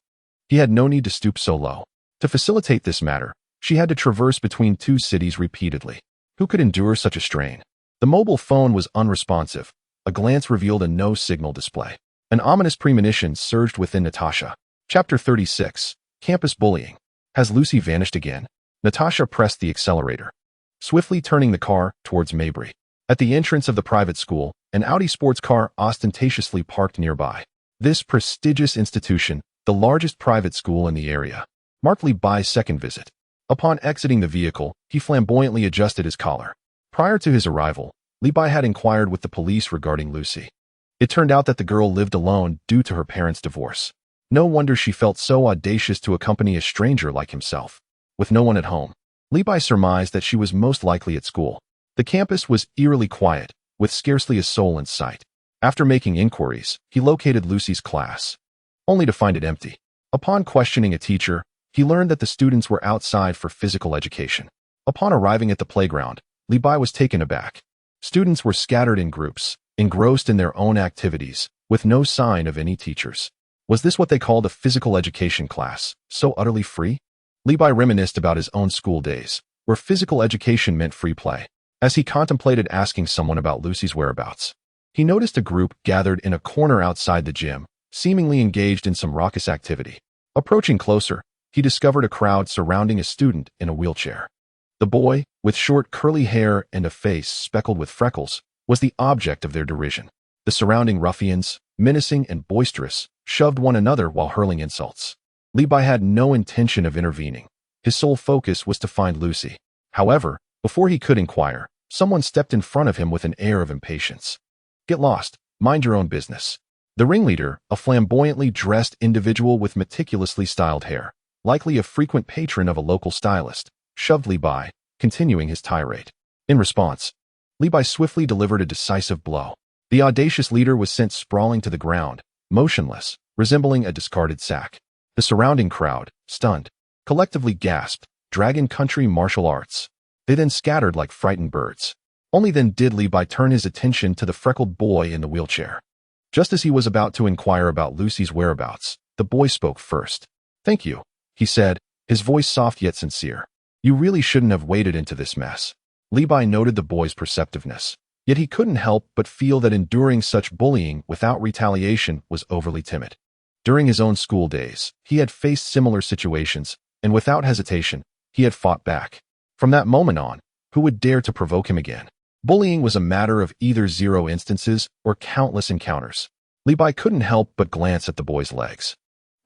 [SPEAKER 1] he had no need to stoop so low. To facilitate this matter, she had to traverse between two cities repeatedly. Who could endure such a strain? The mobile phone was unresponsive. A glance revealed a no-signal display. An ominous premonition surged within Natasha. Chapter 36. Campus Bullying. Has Lucy vanished again? Natasha pressed the accelerator, swiftly turning the car towards Maybury. At the entrance of the private school, an Audi sports car ostentatiously parked nearby. This prestigious institution, the largest private school in the area, marked Li Bai's second visit. Upon exiting the vehicle, he flamboyantly adjusted his collar. Prior to his arrival, Li Bai had inquired with the police regarding Lucy. It turned out that the girl lived alone due to her parents' divorce. No wonder she felt so audacious to accompany a stranger like himself. With no one at home, Li Bai surmised that she was most likely at school. The campus was eerily quiet, with scarcely a soul in sight. After making inquiries, he located Lucy's class, only to find it empty. Upon questioning a teacher, he learned that the students were outside for physical education. Upon arriving at the playground, Li Bai was taken aback. Students were scattered in groups, engrossed in their own activities, with no sign of any teachers. Was this what they called a physical education class, so utterly free? Li Bai reminisced about his own school days, where physical education meant free play. As he contemplated asking someone about Lucy's whereabouts, he noticed a group gathered in a corner outside the gym, seemingly engaged in some raucous activity. Approaching closer, he discovered a crowd surrounding a student in a wheelchair. The boy, with short curly hair and a face speckled with freckles, was the object of their derision. The surrounding ruffians, menacing and boisterous, shoved one another while hurling insults. Li Bai had no intention of intervening. His sole focus was to find Lucy. However, before he could inquire, someone stepped in front of him with an air of impatience. Get lost, mind your own business. The ringleader, a flamboyantly dressed individual with meticulously styled hair, likely a frequent patron of a local stylist, shoved Li Bai, continuing his tirade. In response, Li Bai swiftly delivered a decisive blow. The audacious leader was sent sprawling to the ground, motionless, resembling a discarded sack. The surrounding crowd, stunned, collectively gasped, "Dragon Country Martial Arts." They then scattered like frightened birds. Only then did Li Bai turn his attention to the freckled boy in the wheelchair. Just as he was about to inquire about Lucy's whereabouts, the boy spoke first. "Thank you," he said, his voice soft yet sincere. "You really shouldn't have waded into this mess." Li Bai noted the boy's perceptiveness, yet he couldn't help but feel that enduring such bullying without retaliation was overly timid. During his own school days, he had faced similar situations, and without hesitation, he had fought back. From that moment on, who would dare to provoke him again? Bullying was a matter of either 0 instances or countless encounters. Li Bai couldn't help but glance at the boy's legs,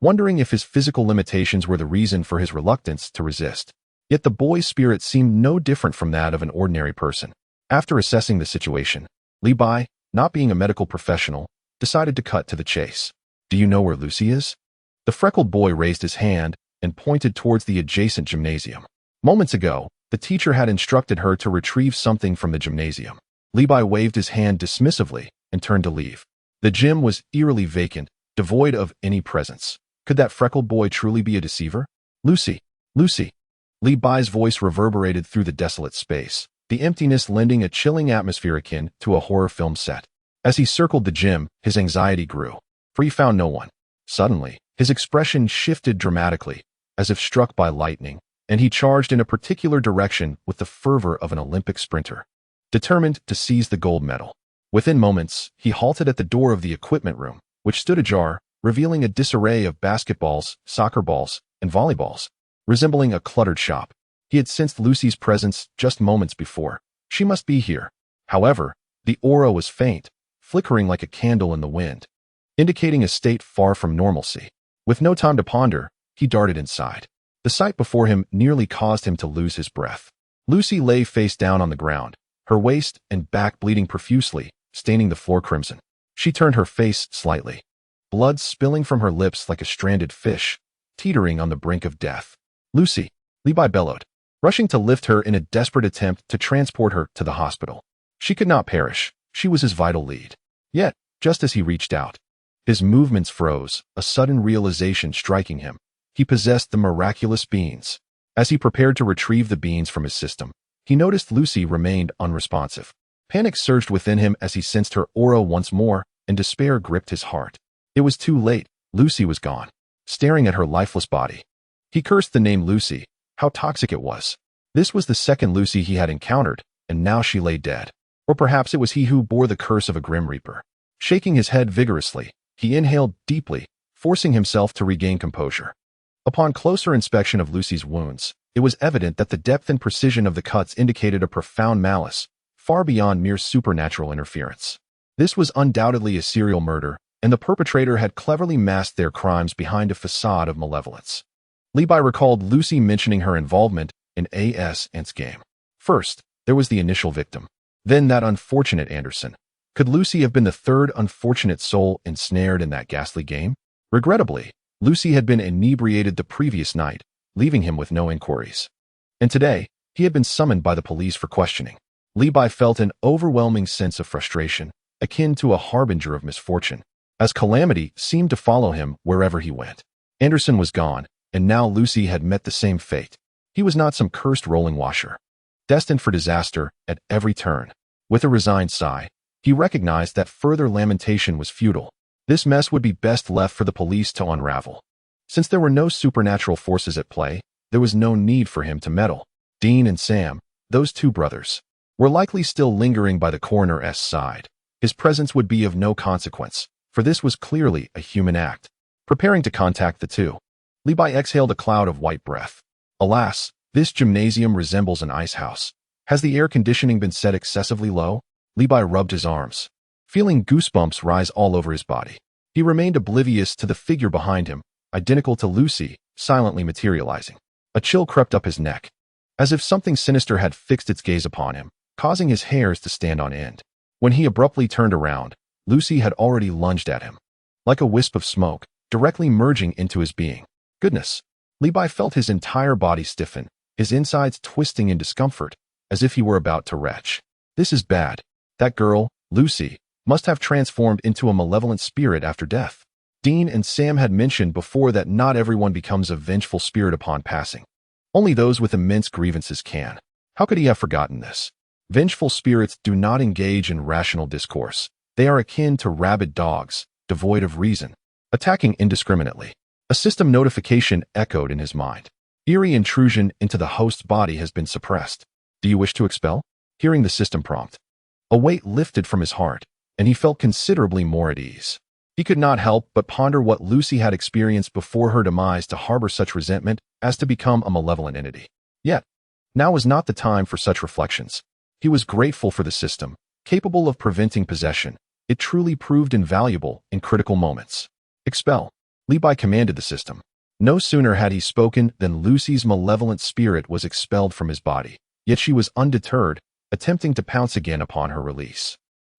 [SPEAKER 1] wondering if his physical limitations were the reason for his reluctance to resist. Yet the boy's spirit seemed no different from that of an ordinary person. After assessing the situation, Li Bai, not being a medical professional, decided to cut to the chase. "Do you know where Lucy is?" The freckled boy raised his hand and pointed towards the adjacent gymnasium. Moments ago, the teacher had instructed her to retrieve something from the gymnasium. Li Bai waved his hand dismissively and turned to leave. The gym was eerily vacant, devoid of any presence. Could that freckled boy truly be a deceiver? "Lucy! Lucy!" Li Bai's voice reverberated through the desolate space, the emptiness lending a chilling atmosphere akin to a horror film set. As he circled the gym, his anxiety grew, for he found no one. Suddenly, his expression shifted dramatically, as if struck by lightning, and he charged in a particular direction with the fervor of an Olympic sprinter, determined to seize the gold medal. Within moments, he halted at the door of the equipment room, which stood ajar, revealing a disarray of basketballs, soccer balls, and volleyballs. Resembling a cluttered shop, he had sensed Lucy's presence just moments before, She must be here. However, the aura was faint, flickering like a candle in the wind, indicating a state far from normalcy. With no time to ponder, he darted inside. The sight before him nearly caused him to lose his breath. Lucy lay face down on the ground, her waist and back bleeding profusely, staining the floor crimson. She turned her face slightly, blood spilling from her lips like a stranded fish, teetering on the brink of death. "Lucy!" Levi bellowed, rushing to lift her in a desperate attempt to transport her to the hospital. She could not perish. She was his vital lead. Yet, just as he reached out, his movements froze, a sudden realization striking him. He possessed the miraculous beans. As he prepared to retrieve the beans from his system, he noticed Lucy remained unresponsive. Panic surged within him as he sensed her aura once more, and despair gripped his heart. It was too late. Lucy was gone, staring at her lifeless body. He cursed the name Lucy. How toxic it was. This was the second Lucy he had encountered, and now she lay dead. Or perhaps it was he who bore the curse of a Grim Reaper. Shaking his head vigorously, he inhaled deeply, forcing himself to regain composure. Upon closer inspection of Lucy's wounds, it was evident that the depth and precision of the cuts indicated a profound malice, far beyond mere supernatural interference. This was undoubtedly a serial murder, and the perpetrator had cleverly masked their crimes behind a facade of malevolence. Levi recalled Lucy mentioning her involvement in A.S.'s game. First, there was the initial victim. Then that unfortunate Anderson. Could Lucy have been the third unfortunate soul ensnared in that ghastly game? Regrettably, Lucy had been inebriated the previous night, leaving him with no inquiries. And today, he had been summoned by the police for questioning. Levi felt an overwhelming sense of frustration, akin to a harbinger of misfortune, as calamity seemed to follow him wherever he went. Anderson was gone, and now Lucy had met the same fate. He was not some cursed rolling washer, destined for disaster at every turn. With a resigned sigh, he recognized that further lamentation was futile. This mess would be best left for the police to unravel. Since there were no supernatural forces at play, there was no need for him to meddle. Dean and Sam, those two brothers, were likely still lingering by the coroner's side. His presence would be of no consequence, for this was clearly a human act. Preparing to contact the two, Levi exhaled a cloud of white breath. Alas, this gymnasium resembles an ice house. Has the air conditioning been set excessively low? Levi rubbed his arms, feeling goosebumps rise all over his body. He remained oblivious to the figure behind him, identical to Lucy, silently materializing. A chill crept up his neck, as if something sinister had fixed its gaze upon him, causing his hairs to stand on end. When he abruptly turned around, Lucy had already lunged at him, like a wisp of smoke, directly merging into his being. Goodness! Levi felt his entire body stiffen, his insides twisting in discomfort, as if he were about to retch. This is bad. That girl, Lucy, must have transformed into a malevolent spirit after death. Dean and Sam had mentioned before that not everyone becomes a vengeful spirit upon passing. Only those with immense grievances can. How could he have forgotten this? Vengeful spirits do not engage in rational discourse. They are akin to rabid dogs, devoid of reason, attacking indiscriminately. A system notification echoed in his mind. Eerie intrusion into the host's body has been suppressed. Do you wish to expel? Hearing the system prompt, a weight lifted from his heart, and he felt considerably more at ease. He could not help but ponder what Lucy had experienced before her demise to harbor such resentment as to become a malevolent entity. Yet, now was not the time for such reflections. He was grateful for the system, capable of preventing possession. It truly proved invaluable in critical moments. Expel. Levi commanded the system. No sooner had he spoken than Lucy's malevolent spirit was expelled from his body. Yet she was undeterred, attempting to pounce again upon her release.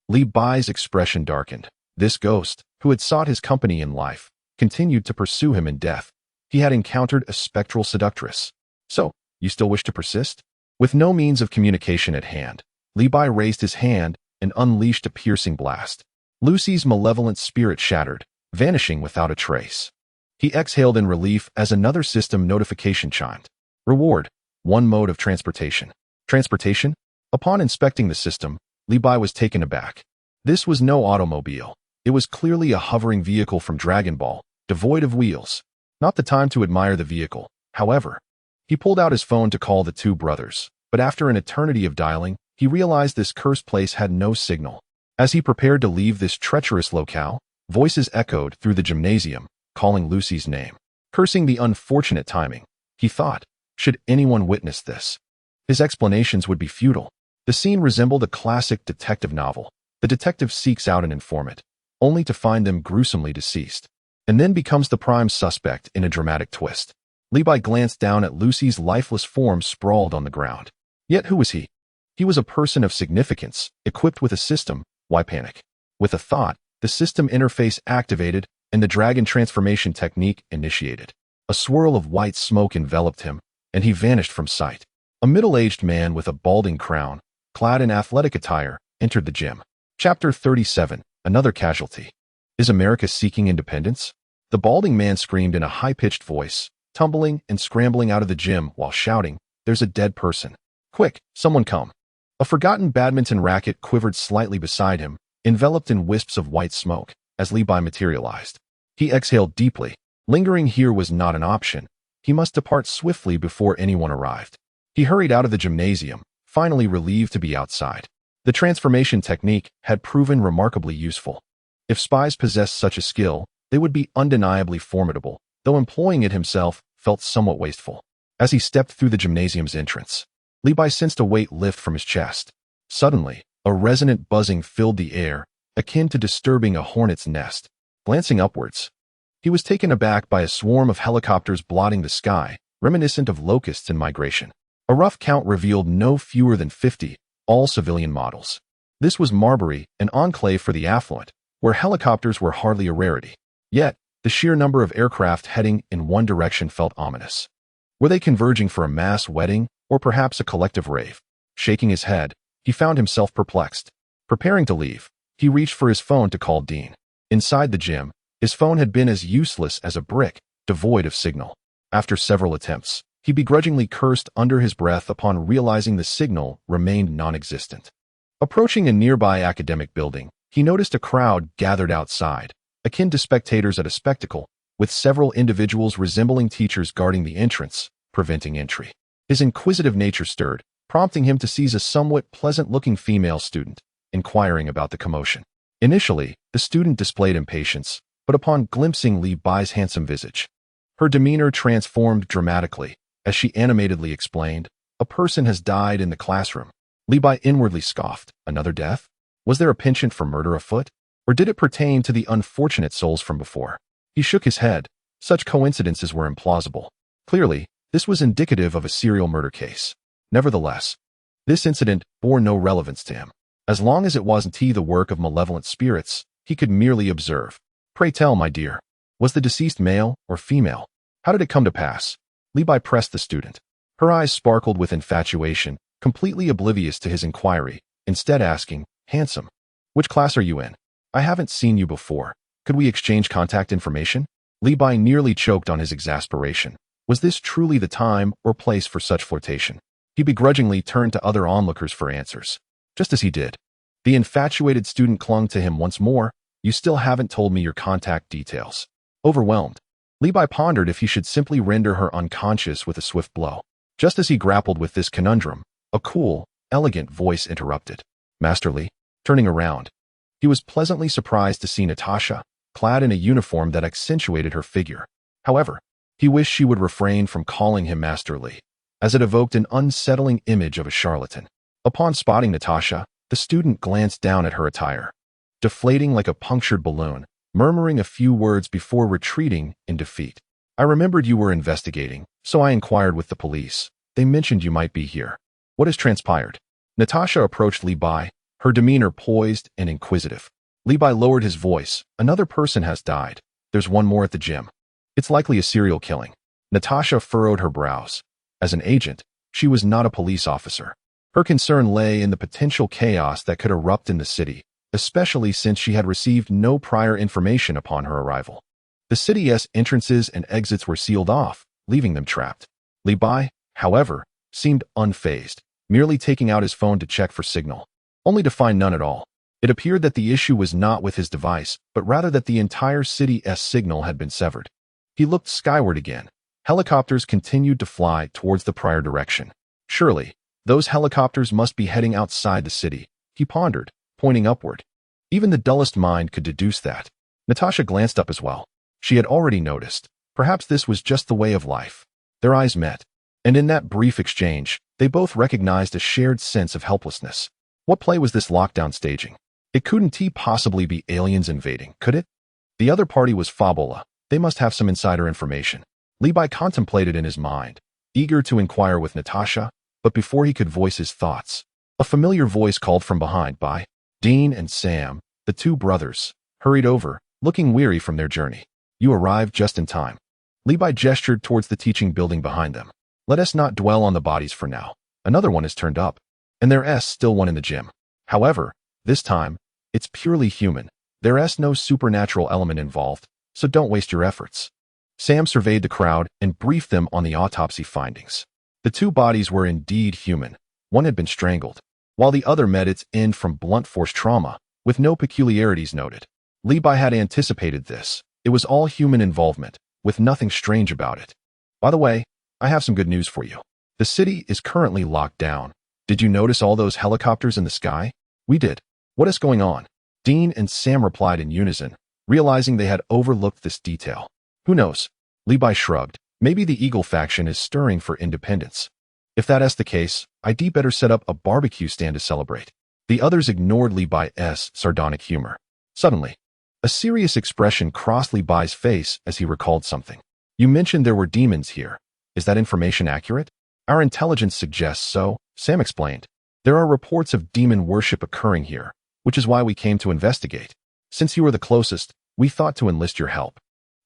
[SPEAKER 1] Levi's expression darkened. This ghost, who had sought his company in life, continued to pursue him in death. He had encountered a spectral seductress. So, you still wish to persist? With no means of communication at hand, Levi raised his hand and unleashed a piercing blast. Lucy's malevolent spirit shattered, vanishing without a trace. He exhaled in relief as another system notification chimed. Reward: 1 mode of transportation. Transportation? Upon inspecting the system, Levi was taken aback. This was no automobile. It was clearly a hovering vehicle from Dragon Ball, devoid of wheels. Not the time to admire the vehicle, however. He pulled out his phone to call the two brothers, but after an eternity of dialing, he realized this cursed place had no signal. As he prepared to leave this treacherous locale, voices echoed through the gymnasium, calling Lucy's name. Cursing the unfortunate timing, he thought, should anyone witness this, his explanations would be futile. The scene resembled a classic detective novel. The detective seeks out an informant, only to find them gruesomely deceased, and then becomes the prime suspect in a dramatic twist. Levi glanced down at Lucy's lifeless form sprawled on the ground. Yet who was he? He was a person of significance, equipped with a system. Why panic? With a thought, the system interface activated and the dragon transformation technique initiated. A swirl of white smoke enveloped him, and he vanished from sight. A middle-aged man with a balding crown, clad in athletic attire, entered the gym. Chapter 37, Another Casualty. Is America seeking independence? The balding man screamed in a high-pitched voice, tumbling and scrambling out of the gym while shouting, "There's a dead person. Quick, someone come." A forgotten badminton racket quivered slightly beside him, enveloped in wisps of white smoke, as Levi materialized. He exhaled deeply. Lingering here was not an option. He must depart swiftly before anyone arrived. He hurried out of the gymnasium, finally relieved to be outside. The transformation technique had proven remarkably useful. If spies possessed such a skill, they would be undeniably formidable, though employing it himself felt somewhat wasteful. As he stepped through the gymnasium's entrance, Levi sensed a weight lift from his chest. Suddenly, a resonant buzzing filled the air, akin to disturbing a hornet's nest. Glancing upwards, he was taken aback by a swarm of helicopters blotting the sky, reminiscent of locusts in migration. A rough count revealed no fewer than 50, all civilian models. This was Marbury, an enclave for the affluent, where helicopters were hardly a rarity. Yet, the sheer number of aircraft heading in one direction felt ominous. Were they converging for a mass wedding, or perhaps a collective rave? Shaking his head, he found himself perplexed. Preparing to leave, he reached for his phone to call Dean. Inside the gym, his phone had been as useless as a brick, devoid of signal. After several attempts, he begrudgingly cursed under his breath upon realizing the signal remained non-existent. Approaching a nearby academic building, he noticed a crowd gathered outside, akin to spectators at a spectacle, with several individuals resembling teachers guarding the entrance, preventing entry. His inquisitive nature stirred, prompting him to seize a somewhat pleasant-looking female student, inquiring about the commotion. Initially, the student displayed impatience, but upon glimpsing Levi's handsome visage, her demeanor transformed dramatically, as she animatedly explained, "A person has died in the classroom." Levi inwardly scoffed. Another death? Was there a penchant for murder afoot? Or did it pertain to the unfortunate souls from before? He shook his head. Such coincidences were implausible. Clearly, this was indicative of a serial murder case. Nevertheless, this incident bore no relevance to him. As long as it wasn't the work of malevolent spirits, he could merely observe. "Pray tell, my dear, was the deceased male or female? How did it come to pass?" Levi pressed the student. Her eyes sparkled with infatuation, completely oblivious to his inquiry, instead asking, "Handsome, which class are you in? I haven't seen you before. Could we exchange contact information?" Levi nearly choked on his exasperation. Was this truly the time or place for such flirtation? He begrudgingly turned to other onlookers for answers. Just as he did, the infatuated student clung to him once more. "You still haven't told me your contact details." Overwhelmed, Levi pondered if he should simply render her unconscious with a swift blow. Just as he grappled with this conundrum, a cool, elegant voice interrupted. "Master Lee." Turning around, he was pleasantly surprised to see Natasha, clad in a uniform that accentuated her figure. However, he wished she would refrain from calling him Master Lee, as it evoked an unsettling image of a charlatan. Upon spotting Natasha, the student glanced down at her attire, deflating like a punctured balloon, murmuring a few words before retreating in defeat. "I remembered you were investigating, so I inquired with the police. They mentioned you might be here. What has transpired?" Natasha approached Levi, her demeanor poised and inquisitive. Levi lowered his voice. "Another person has died. There's one more at the gym. It's likely a serial killing." Natasha furrowed her brows. As an agent, she was not a police officer. Her concern lay in the potential chaos that could erupt in the city, especially since she had received no prior information upon her arrival. The city's entrances and exits were sealed off, leaving them trapped. Levi, however, seemed unfazed, merely taking out his phone to check for signal, only to find none at all. It appeared that the issue was not with his device, but rather that the entire city's signal had been severed. He looked skyward again. Helicopters continued to fly towards the prior direction. Surely, those helicopters must be heading outside the city, he pondered, pointing upward. Even the dullest mind could deduce that. Natasha glanced up as well. She had already noticed. Perhaps this was just the way of life. Their eyes met, and in that brief exchange, They both recognized a shared sense of helplessness. What play was this lockdown staging? It couldn't possibly be aliens invading, could it? The other party was Fabola. They must have some insider information. Levi contemplated in his mind, eager to inquire with Natasha, but before he could voice his thoughts, a familiar voice called from behind by Dean and Sam, the two brothers, hurried over, looking weary from their journey. You arrived just in time. Levi gestured towards the teaching building behind them. Let us not dwell on the bodies for now. Another one is turned up, and there's still one in the gym. However, this time, it's purely human. There's no supernatural element involved, so don't waste your efforts. Sam surveyed the crowd and briefed them on the autopsy findings. The two bodies were indeed human. One had been strangled, while the other met its end from blunt force trauma, with no peculiarities noted. Levi had anticipated this. It was all human involvement, with nothing strange about it. By the way, I have some good news for you. The city is currently locked down. Did you notice all those helicopters in the sky? We did. What is going on? Dean and Sam replied in unison, realizing they had overlooked this detail. Who knows? Levi shrugged. Maybe the Eagle faction is stirring for independence. If that is the case, I'd better set up a barbecue stand to celebrate. The others ignored Levi's sardonic humor. Suddenly, a serious expression crossed Levi's face as he recalled something. You mentioned there were demons here. Is that information accurate? Our intelligence suggests so, Sam explained. There are reports of demon worship occurring here, which is why we came to investigate. Since you were the closest, we thought to enlist your help.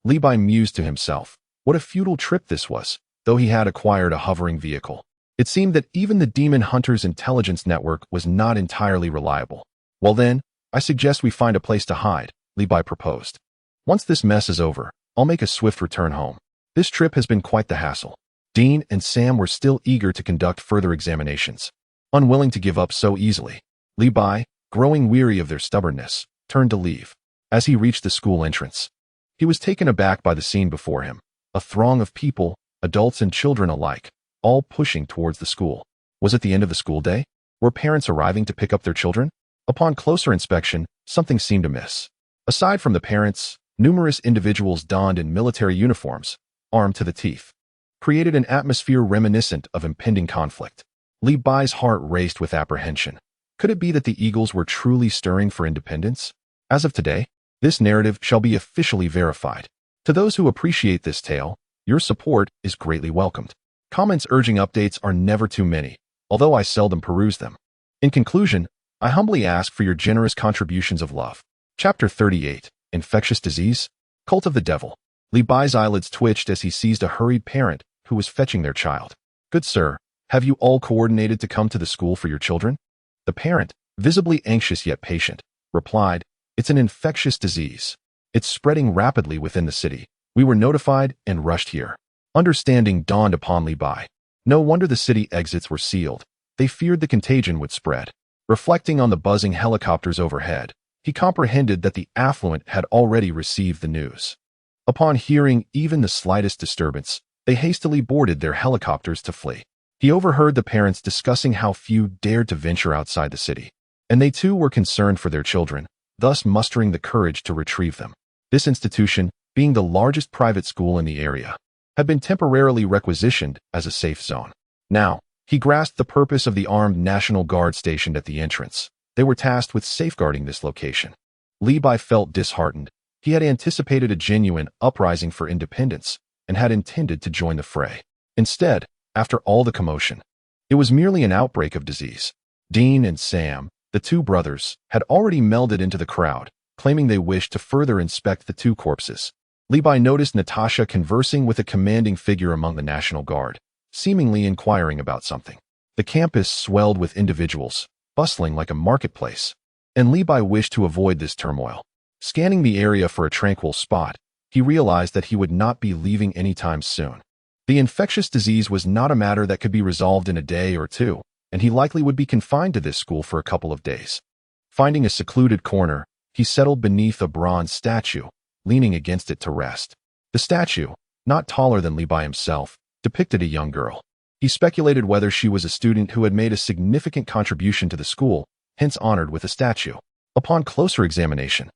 [SPEAKER 1] Levi mused to himself. What a futile trip this was, though he had acquired a hovering vehicle. It seemed that even the demon hunter's intelligence network was not entirely reliable. Well then, I suggest we find a place to hide, Levi proposed. Once this mess is over, I'll make a swift return home. This trip has been quite the hassle. Dean and Sam were still eager to conduct further examinations, unwilling to give up so easily. Levi, growing weary of their stubbornness, turned to leave. As he reached the school entrance, he was taken aback by the scene before him. A throng of people, adults and children alike, all pushing towards the school. Was it the end of the school day? Were parents arriving to pick up their children? Upon closer inspection, something seemed amiss. Aside from the parents, numerous individuals donned in military uniforms, armed to the teeth, created an atmosphere reminiscent of impending conflict. Levi's heart raced with apprehension. Could it be that the Eagles were truly stirring for independence? As of today, this narrative shall be officially verified. To those who appreciate this tale, your support is greatly welcomed. Comments urging updates are never too many, although I seldom peruse them. In conclusion, I humbly ask for your generous contributions of love. Chapter 38, Infectious Disease, Cult of the Devil. Levi's eyelids twitched as he seized a hurried parent who was fetching their child. Good sir, have you all coordinated to come to the school for your children? The parent, visibly anxious yet patient, replied, It's an infectious disease. It's spreading rapidly within the city. We were notified and rushed here. Understanding dawned upon Levi. No wonder the city exits were sealed. They feared the contagion would spread. Reflecting on the buzzing helicopters overhead, he comprehended that the affluent had already received the news. Upon hearing even the slightest disturbance, they hastily boarded their helicopters to flee. He overheard the parents discussing how few dared to venture outside the city, and they too were concerned for their children, thus mustering the courage to retrieve them. This institution, being the largest private school in the area, had been temporarily requisitioned as a safe zone. Now, he grasped the purpose of the armed National Guard stationed at the entrance. They were tasked with safeguarding this location. Levi felt disheartened. He had anticipated a genuine uprising for independence and had intended to join the fray. Instead, after all the commotion, it was merely an outbreak of disease. Dean and Sam, the two brothers, had already melded into the crowd, claiming they wished to further inspect the two corpses. Levi noticed Natasha conversing with a commanding figure among the National Guard, seemingly inquiring about something. The campus swelled with individuals, bustling like a marketplace, and Levi wished to avoid this turmoil. Scanning the area for a tranquil spot, he realized that he would not be leaving anytime soon. The infectious disease was not a matter that could be resolved in a day or two, and he likely would be confined to this school for a couple of days. Finding a secluded corner, he settled beneath a bronze statue, leaning against it to rest. The statue, not taller than Levi himself, depicted a young girl. He speculated whether she was a student who had made a significant contribution to the school, hence honored with a statue. Upon closer examination,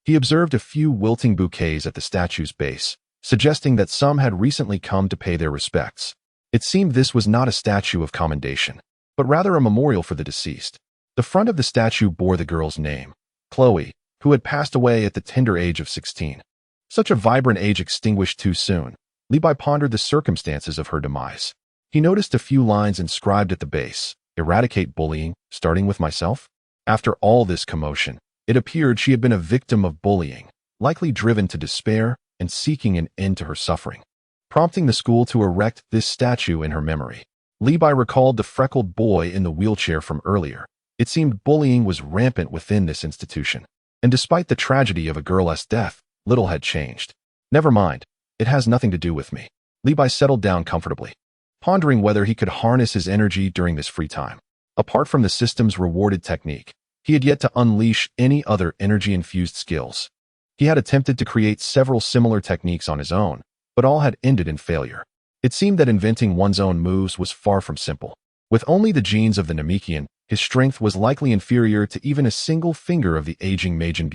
[SPEAKER 1] he observed a few wilting bouquets at the statue's base, suggesting that some had recently come to pay their respects. It seemed this was not a statue of commendation, but rather a memorial for the deceased. The front of the statue bore the girl's name, Chloe, who had passed away at the tender age of 16. Such a vibrant age extinguished too soon. Levi pondered the circumstances of her demise. He noticed a few lines inscribed at the base: "Eradicate bullying, starting with myself." After all this commotion, it appeared she had been a victim of bullying, likely driven to despair and seeking an end to her suffering, prompting the school to erect this statue in her memory. Levi recalled the freckled boy in the wheelchair from earlier. It seemed bullying was rampant within this institution. And despite the tragedy of a girl's death, little had changed. Never mind, it has nothing to do with me. Levi settled down comfortably, pondering whether he could harness his energy during this free time. Apart from the system's rewarded technique, he had yet to unleash any other energy-infused skills. He had attempted to create several similar techniques on his own, but all had ended in failure. It seemed that inventing one's own moves was far from simple. With only the genes of the Namekian, his strength was likely inferior to even a single finger of the aging Majin.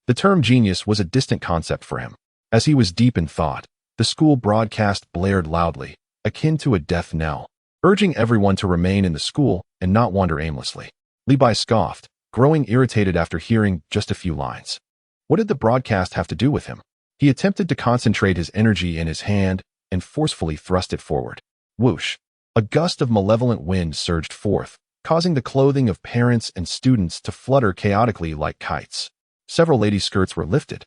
[SPEAKER 1] The term genius was a distant concept for him. As he was deep in thought, the school broadcast blared loudly, akin to a death knell, urging everyone to remain in the school and not wander aimlessly. Levi scoffed, growing irritated after hearing just a few lines. What did the broadcast have to do with him? He attempted to concentrate his energy in his hand and forcefully thrust it forward. Whoosh! A gust of malevolent wind surged forth, causing the clothing of parents and students to flutter chaotically like kites. Several ladies' skirts were lifted,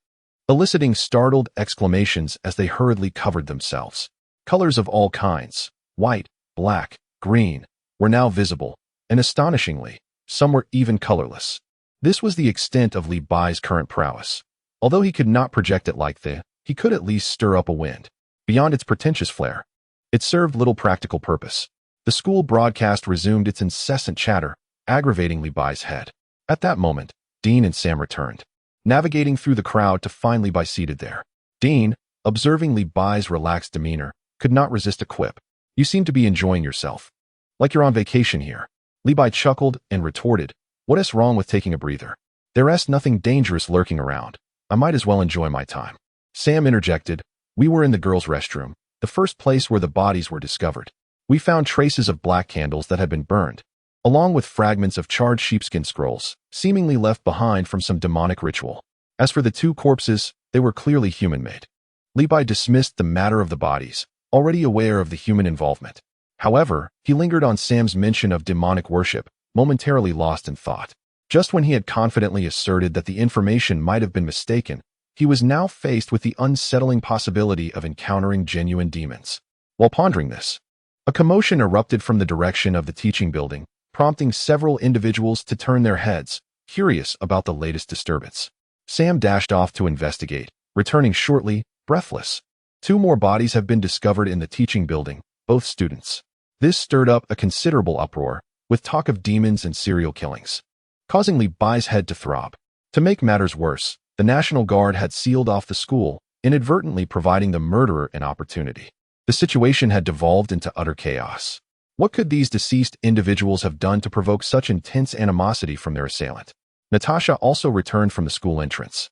[SPEAKER 1] eliciting startled exclamations as they hurriedly covered themselves. Colors of all kinds, white, black, green, were now visible, and astonishingly, some were even colorless. This was the extent of Li Bai's current prowess. Although he could not project it like that, he could at least stir up a wind. Beyond its pretentious flair, it served little practical purpose. The school broadcast resumed its incessant chatter, aggravating Li Bai's head. At that moment, Dean and Sam returned, navigating through the crowd to find Li Bai seated there. Dean, observing Li Bai's relaxed demeanor, could not resist a quip. "You seem to be enjoying yourself. Like you're on vacation here." Li Bai chuckled and retorted, "What's wrong with taking a breather? There's nothing dangerous lurking around. I might as well enjoy my time." Sam interjected, "We were in the girls' restroom, the first place where the bodies were discovered. We found traces of black candles that had been burned, along with fragments of charred sheepskin scrolls, seemingly left behind from some demonic ritual. As for the two corpses, they were clearly human-made." Li Bai dismissed the matter of the bodies, already aware of the human involvement. However, he lingered on Sam's mention of demonic worship, momentarily lost in thought. Just when he had confidently asserted that the information might have been mistaken, he was now faced with the unsettling possibility of encountering genuine demons. While pondering this, a commotion erupted from the direction of the teaching building, prompting several individuals to turn their heads, curious about the latest disturbance. Sam dashed off to investigate, returning shortly, breathless. 2 more bodies have been discovered in the teaching building, both students. This stirred up a considerable uproar, with talk of demons and serial killings, causing Li Bai's head to throb. To make matters worse, the National Guard had sealed off the school, inadvertently providing the murderer an opportunity. The situation had devolved into utter chaos. What could these deceased individuals have done to provoke such intense animosity from their assailant? Natasha also returned from the school entrance,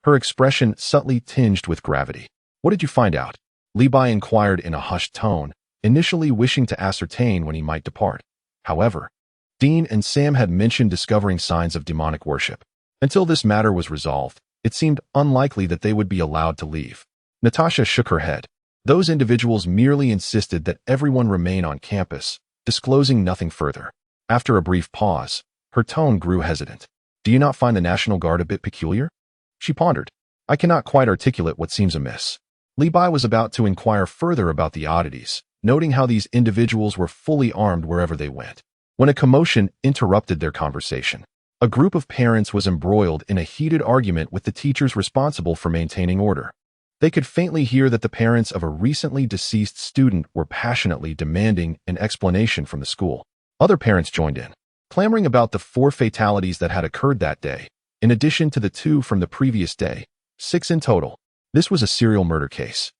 [SPEAKER 1] her expression subtly tinged with gravity. "What did you find out?" Li Bai inquired in a hushed tone, initially wishing to ascertain when he might depart. However, Dean and Sam had mentioned discovering signs of demonic worship. Until this matter was resolved, it seemed unlikely that they would be allowed to leave. Natasha shook her head. Those individuals merely insisted that everyone remain on campus, disclosing nothing further. After a brief pause, her tone grew hesitant. "Do you not find the National Guard a bit peculiar?" She pondered. "I cannot quite articulate what seems amiss." Li Bai was about to inquire further about the oddities, noting how these individuals were fully armed wherever they went, when a commotion interrupted their conversation. A group of parents was embroiled in a heated argument with the teachers responsible for maintaining order. They could faintly hear that the parents of a recently deceased student were passionately demanding an explanation from the school. Other parents joined in, clamoring about the 4 fatalities that had occurred that day, in addition to the 2 from the previous day, 6 in total. This was a serial murder case.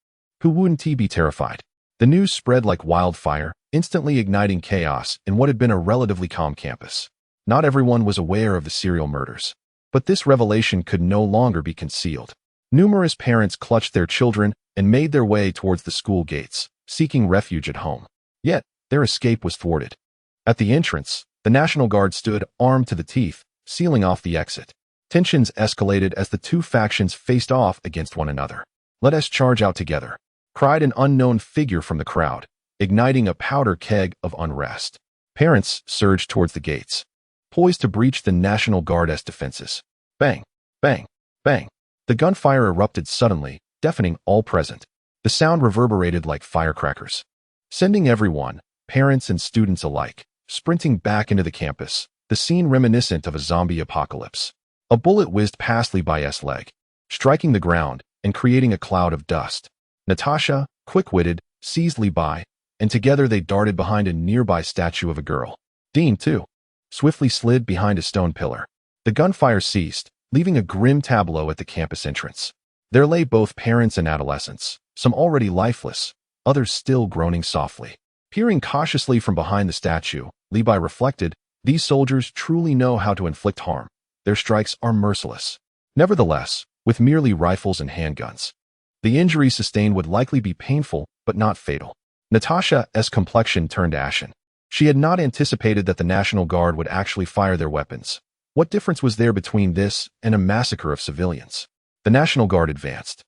[SPEAKER 1] Who wouldn't be terrified? The news spread like wildfire, instantly igniting chaos in what had been a relatively calm campus. Not everyone was aware of the serial murders, but this revelation could no longer be concealed. Numerous parents clutched their children and made their way towards the school gates, seeking refuge at home. Yet, their escape was thwarted. At the entrance, the National Guard stood armed to the teeth, sealing off the exit. Tensions escalated as the two factions faced off against one another. "Let us charge out together," cried an unknown figure from the crowd, igniting a powder keg of unrest. Parents surged towards the gates, poised to breach the National Guard's defenses. Bang, bang, bang. The gunfire erupted suddenly, deafening all present. The sound reverberated like firecrackers, sending everyone, parents and students alike, sprinting back into the campus, the scene reminiscent of a zombie apocalypse. A bullet whizzed past Levi's leg, striking the ground and creating a cloud of dust. Natasha, quick-witted, seized Levi, and together they darted behind a nearby statue of a girl. Dean, too, swiftly slid behind a stone pillar. The gunfire ceased, leaving a grim tableau at the campus entrance. There lay both parents and adolescents, some already lifeless, others still groaning softly. Peering cautiously from behind the statue, Levi reflected, these soldiers truly know how to inflict harm. Their strikes are merciless. Nevertheless, with merely rifles and handguns, the injuries sustained would likely be painful but not fatal. Natasha's complexion turned ashen. She had not anticipated that the National Guard would actually fire their weapons. What difference was there between this and a massacre of civilians? The National Guard advanced,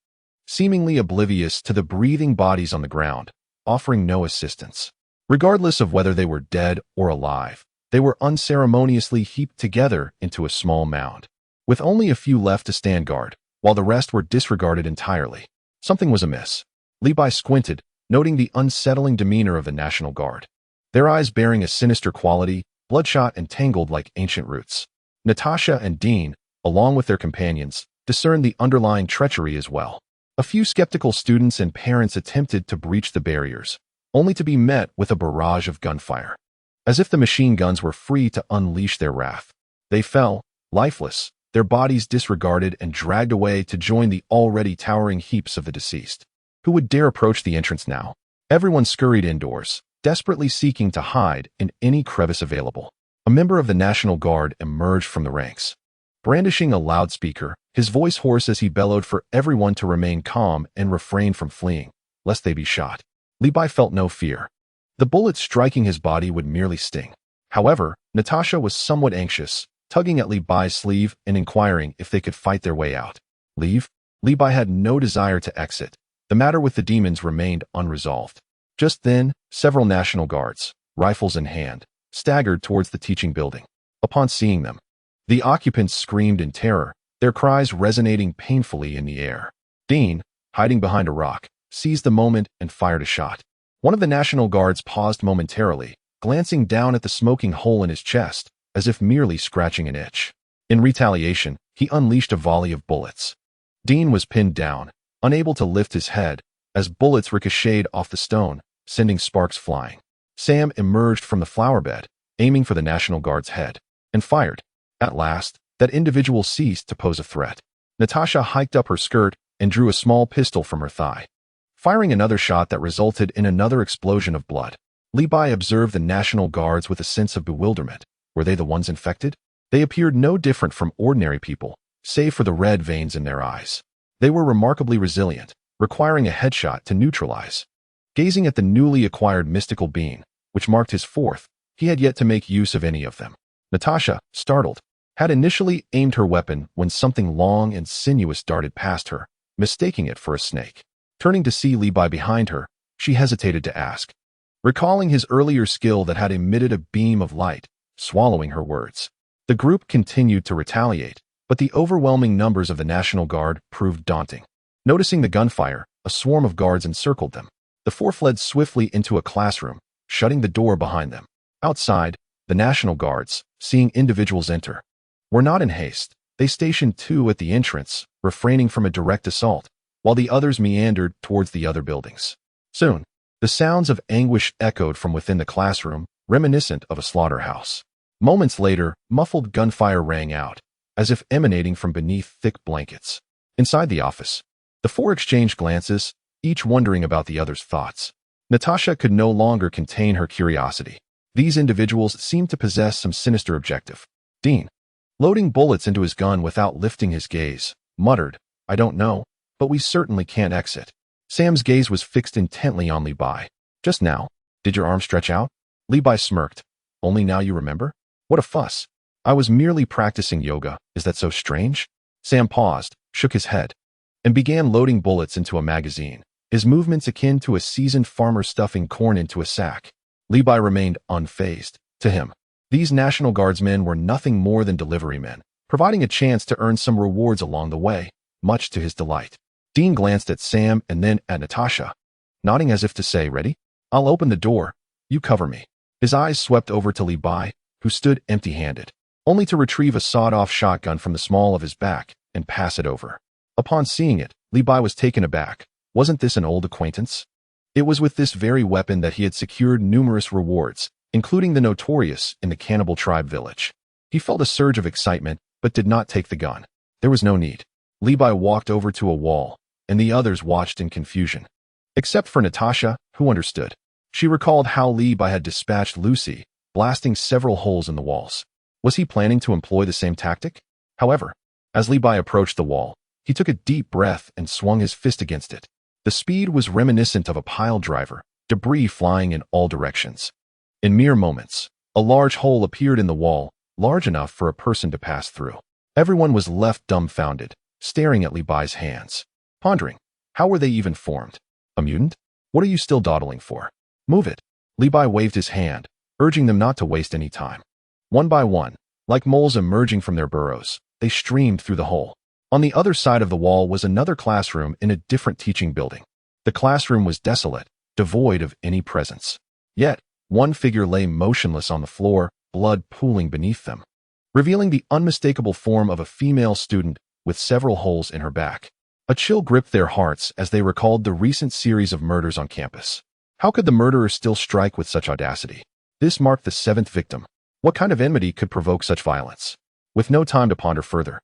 [SPEAKER 1] seemingly oblivious to the breathing bodies on the ground, offering no assistance. Regardless of whether they were dead or alive, they were unceremoniously heaped together into a small mound, with only a few left to stand guard, while the rest were disregarded entirely. Something was amiss. Levi squinted, noting the unsettling demeanor of the National Guard, their eyes bearing a sinister quality, bloodshot and tangled like ancient roots. Natasha and Dean, along with their companions, discerned the underlying treachery as well. A few skeptical students and parents attempted to breach the barriers, only to be met with a barrage of gunfire. As if the machine guns were free to unleash their wrath, they fell, lifeless, their bodies disregarded and dragged away to join the already towering heaps of the deceased. Who would dare approach the entrance now? Everyone scurried indoors, desperately seeking to hide in any crevice available. A member of the National Guard emerged from the ranks, brandishing a loudspeaker, his voice hoarse as he bellowed for everyone to remain calm and refrain from fleeing, lest they be shot. Levi felt no fear. The bullet striking his body would merely sting. However, Natasha was somewhat anxious, tugging at Levi's sleeve and inquiring if they could fight their way out. Leave? Levi had no desire to exit. The matter with the demons remained unresolved. Just then, several National Guards, rifles in hand, staggered towards the teaching building. Upon seeing them, the occupants screamed in terror, their cries resonating painfully in the air. Dean, hiding behind a rock, seized the moment and fired a shot. One of the National Guards paused momentarily, glancing down at the smoking hole in his chest, as if merely scratching an itch. In retaliation, he unleashed a volley of bullets. Dean was pinned down, unable to lift his head, as bullets ricocheted off the stone, sending sparks flying. Sam emerged from the flower bed, aiming for the National Guard's head, and fired. At last, that individual ceased to pose a threat. Natasha hiked up her skirt and drew a small pistol from her thigh, firing another shot that resulted in another explosion of blood. Levi observed the National Guards with a sense of bewilderment. Were they the ones infected? They appeared no different from ordinary people, save for the red veins in their eyes. They were remarkably resilient, requiring a headshot to neutralize. Gazing at the newly acquired mystical being, which marked his fourth, he had yet to make use of any of them. Natasha, startled, had initially aimed her weapon when something long and sinuous darted past her, mistaking it for a snake. Turning to see Levi behind her, she hesitated to ask, recalling his earlier skill that had emitted a beam of light, swallowing her words. The group continued to retaliate, but the overwhelming numbers of the National Guard proved daunting. Noticing the gunfire, a swarm of guards encircled them. The four fled swiftly into a classroom, shutting the door behind them. Outside, the National Guards, seeing individuals enter, were not in haste. They stationed two at the entrance, refraining from a direct assault, while the others meandered towards the other buildings. Soon, the sounds of anguish echoed from within the classroom, reminiscent of a slaughterhouse. Moments later, muffled gunfire rang out, as if emanating from beneath thick blankets. Inside the office, the four exchanged glances, each wondering about the other's thoughts. Natasha could no longer contain her curiosity. These individuals seemed to possess some sinister objective. Dean, loading bullets into his gun without lifting his gaze, muttered, I don't know, but we certainly can't exit. Sam's gaze was fixed intently on Levi. Just now, Did your arm stretch out? Li Bai smirked. Only now you remember? What a fuss. I was merely practicing yoga. Is that so strange? Sam paused, shook his head, and began loading bullets into a magazine, his movements akin to a seasoned farmer stuffing corn into a sack. Li Bai remained unfazed. To him, these National Guardsmen were nothing more than delivery men, providing a chance to earn some rewards along the way, much to his delight. Dean glanced at Sam and then at Natasha, nodding as if to say, ready? I'll open the door. You cover me. His eyes swept over to Li Bai, who stood empty-handed, only to retrieve a sawed-off shotgun from the small of his back and pass it over. Upon seeing it, Li Bai was taken aback. Wasn't this an old acquaintance? It was with this very weapon that he had secured numerous rewards, including the notorious in the cannibal tribe village. He felt a surge of excitement, but did not take the gun. There was no need. Li Bai walked over to a wall, and the others watched in confusion. Except for Natasha, who understood. She recalled how Li Bai had dispatched Lucy, blasting several holes in the walls. Was he planning to employ the same tactic? However, as Li Bai approached the wall, he took a deep breath and swung his fist against it. The speed was reminiscent of a pile driver, debris flying in all directions. In mere moments, a large hole appeared in the wall, large enough for a person to pass through. Everyone was left dumbfounded, staring at Li Bai's hands, pondering, how were they even formed? A mutant? What are you still dawdling for? Move it. Li Bai waved his hand, urging them not to waste any time. One by one, like moles emerging from their burrows, they streamed through the hole. On the other side of the wall was another classroom in a different teaching building. The classroom was desolate, devoid of any presence. Yet, one figure lay motionless on the floor, blood pooling beneath them, revealing the unmistakable form of a female student with several holes in her back. A chill gripped their hearts as they recalled the recent series of murders on campus. How could the murderer still strike with such audacity? This marked the 7th victim. What kind of enmity could provoke such violence? With no time to ponder further,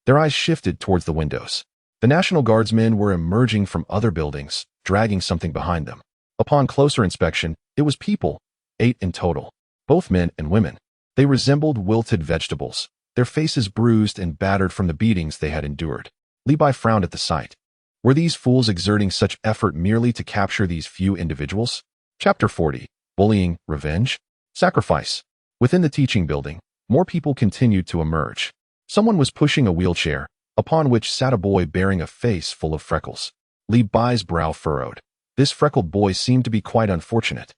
[SPEAKER 1] their eyes shifted towards the windows. The National Guardsmen were emerging from other buildings, dragging something behind them. Upon closer inspection, it was people, 8 in total, both men and women. They resembled wilted vegetables, their faces bruised and battered from the beatings they had endured. Li Bai frowned at the sight. Were these fools exerting such effort merely to capture these few individuals? Chapter 40. Bullying, Revenge, Sacrifice. Within the teaching building, more people continued to emerge. Someone was pushing a wheelchair, upon which sat a boy bearing a face full of freckles. Li Bai's brow furrowed. This freckled boy seemed to be quite unfortunate.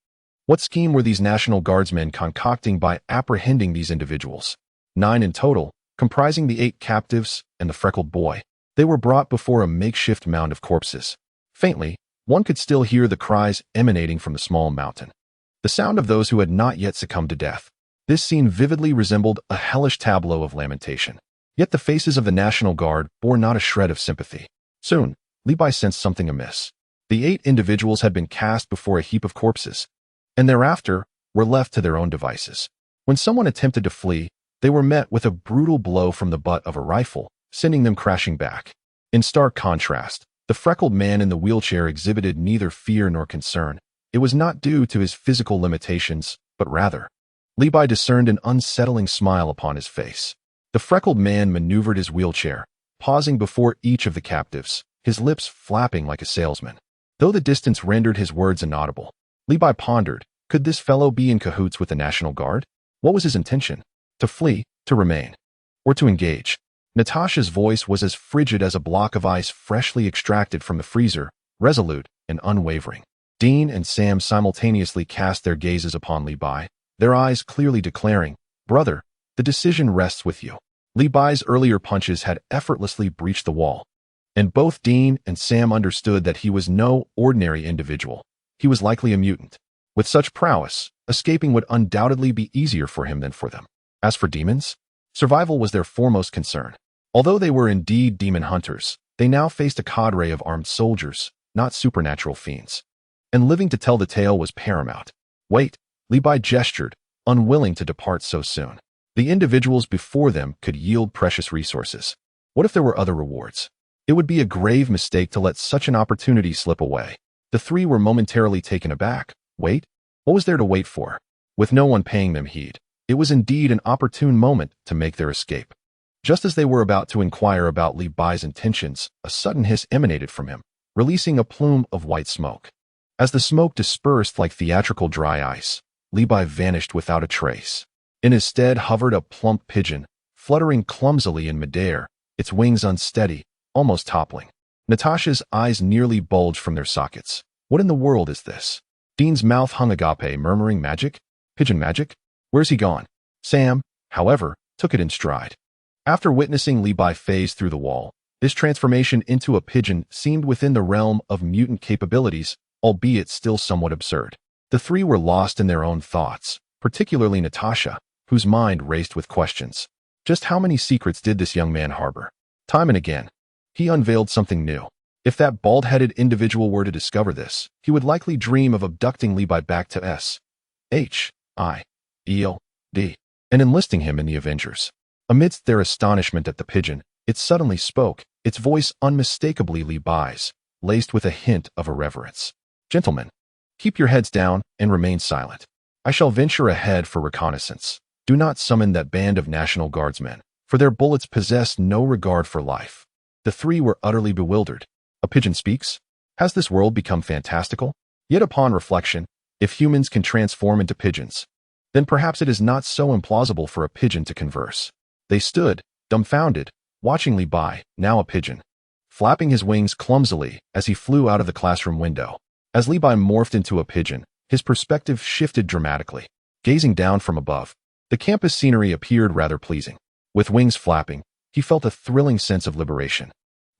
[SPEAKER 1] What scheme were these National Guardsmen concocting by apprehending these individuals? 9 in total, comprising the 8 captives and the freckled boy. They were brought before a makeshift mound of corpses. Faintly, one could still hear the cries emanating from the small mountain. The sound of those who had not yet succumbed to death. This scene vividly resembled a hellish tableau of lamentation. Yet the faces of the National Guard bore not a shred of sympathy. Soon, Li Bai sensed something amiss. The 8 individuals had been cast before a heap of corpses, and thereafter were left to their own devices. When someone attempted to flee, they were met with a brutal blow from the butt of a rifle, sending them crashing back. In stark contrast, the freckled man in the wheelchair exhibited neither fear nor concern. It was not due to his physical limitations, but rather, Li Bai discerned an unsettling smile upon his face. The freckled man maneuvered his wheelchair, pausing before each of the captives, his lips flapping like a salesman. Though the distance rendered his words inaudible, Li Bai pondered, could this fellow be in cahoots with the National Guard? What was his intention? To flee, to remain, or to engage? Natasha's voice was as frigid as a block of ice freshly extracted from the freezer, resolute and unwavering. Dean and Sam simultaneously cast their gazes upon Li Bai, their eyes clearly declaring, "Brother, the decision rests with you." Li Bai's earlier punches had effortlessly breached the wall, and both Dean and Sam understood that he was no ordinary individual. He was likely a mutant. With such prowess, escaping would undoubtedly be easier for him than for them. As for demons, survival was their foremost concern. Although they were indeed demon hunters, they now faced a cadre of armed soldiers, not supernatural fiends. And living to tell the tale was paramount. Wait, Li Bai gestured, unwilling to depart so soon. The individuals before them could yield precious resources. What if there were other rewards? It would be a grave mistake to let such an opportunity slip away. The 3 were momentarily taken aback. Wait? What was there to wait for? With no one paying them heed, it was indeed an opportune moment to make their escape. Just as they were about to inquire about Li Bai's intentions, a sudden hiss emanated from him, releasing a plume of white smoke. As the smoke dispersed like theatrical dry ice, Li Bai vanished without a trace. In his stead hovered a plump pigeon, fluttering clumsily in midair, its wings unsteady, almost toppling. Natasha's eyes nearly bulged from their sockets. What in the world is this? Dean's mouth hung agape, murmuring, magic? Pigeon magic? Where's he gone? Sam, however, took it in stride. After witnessing Li Bai phase through the wall, this transformation into a pigeon seemed within the realm of mutant capabilities, albeit still somewhat absurd. The three were lost in their own thoughts, particularly Natasha, whose mind raced with questions. Just how many secrets did this young man harbor? Time and again, he unveiled something new. If that bald-headed individual were to discover this, he would likely dream of abducting Li Bai back to S.H.I.E.L.D. and enlisting him in the Avengers. Amidst their astonishment at the pigeon, it suddenly spoke, its voice unmistakably Li Bai's, laced with a hint of irreverence. Gentlemen, keep your heads down and remain silent. I shall venture ahead for reconnaissance. Do not summon that band of National Guardsmen, for their bullets possess no regard for life. The three were utterly bewildered. A pigeon speaks? Has this world become fantastical? Yet upon reflection, if humans can transform into pigeons, then perhaps it is not so implausible for a pigeon to converse. They stood, dumbfounded, watching Li Bai, now a pigeon, flapping his wings clumsily as he flew out of the classroom window. As Li Bai morphed into a pigeon, his perspective shifted dramatically. Gazing down from above, the campus scenery appeared rather pleasing. With wings flapping, he felt a thrilling sense of liberation.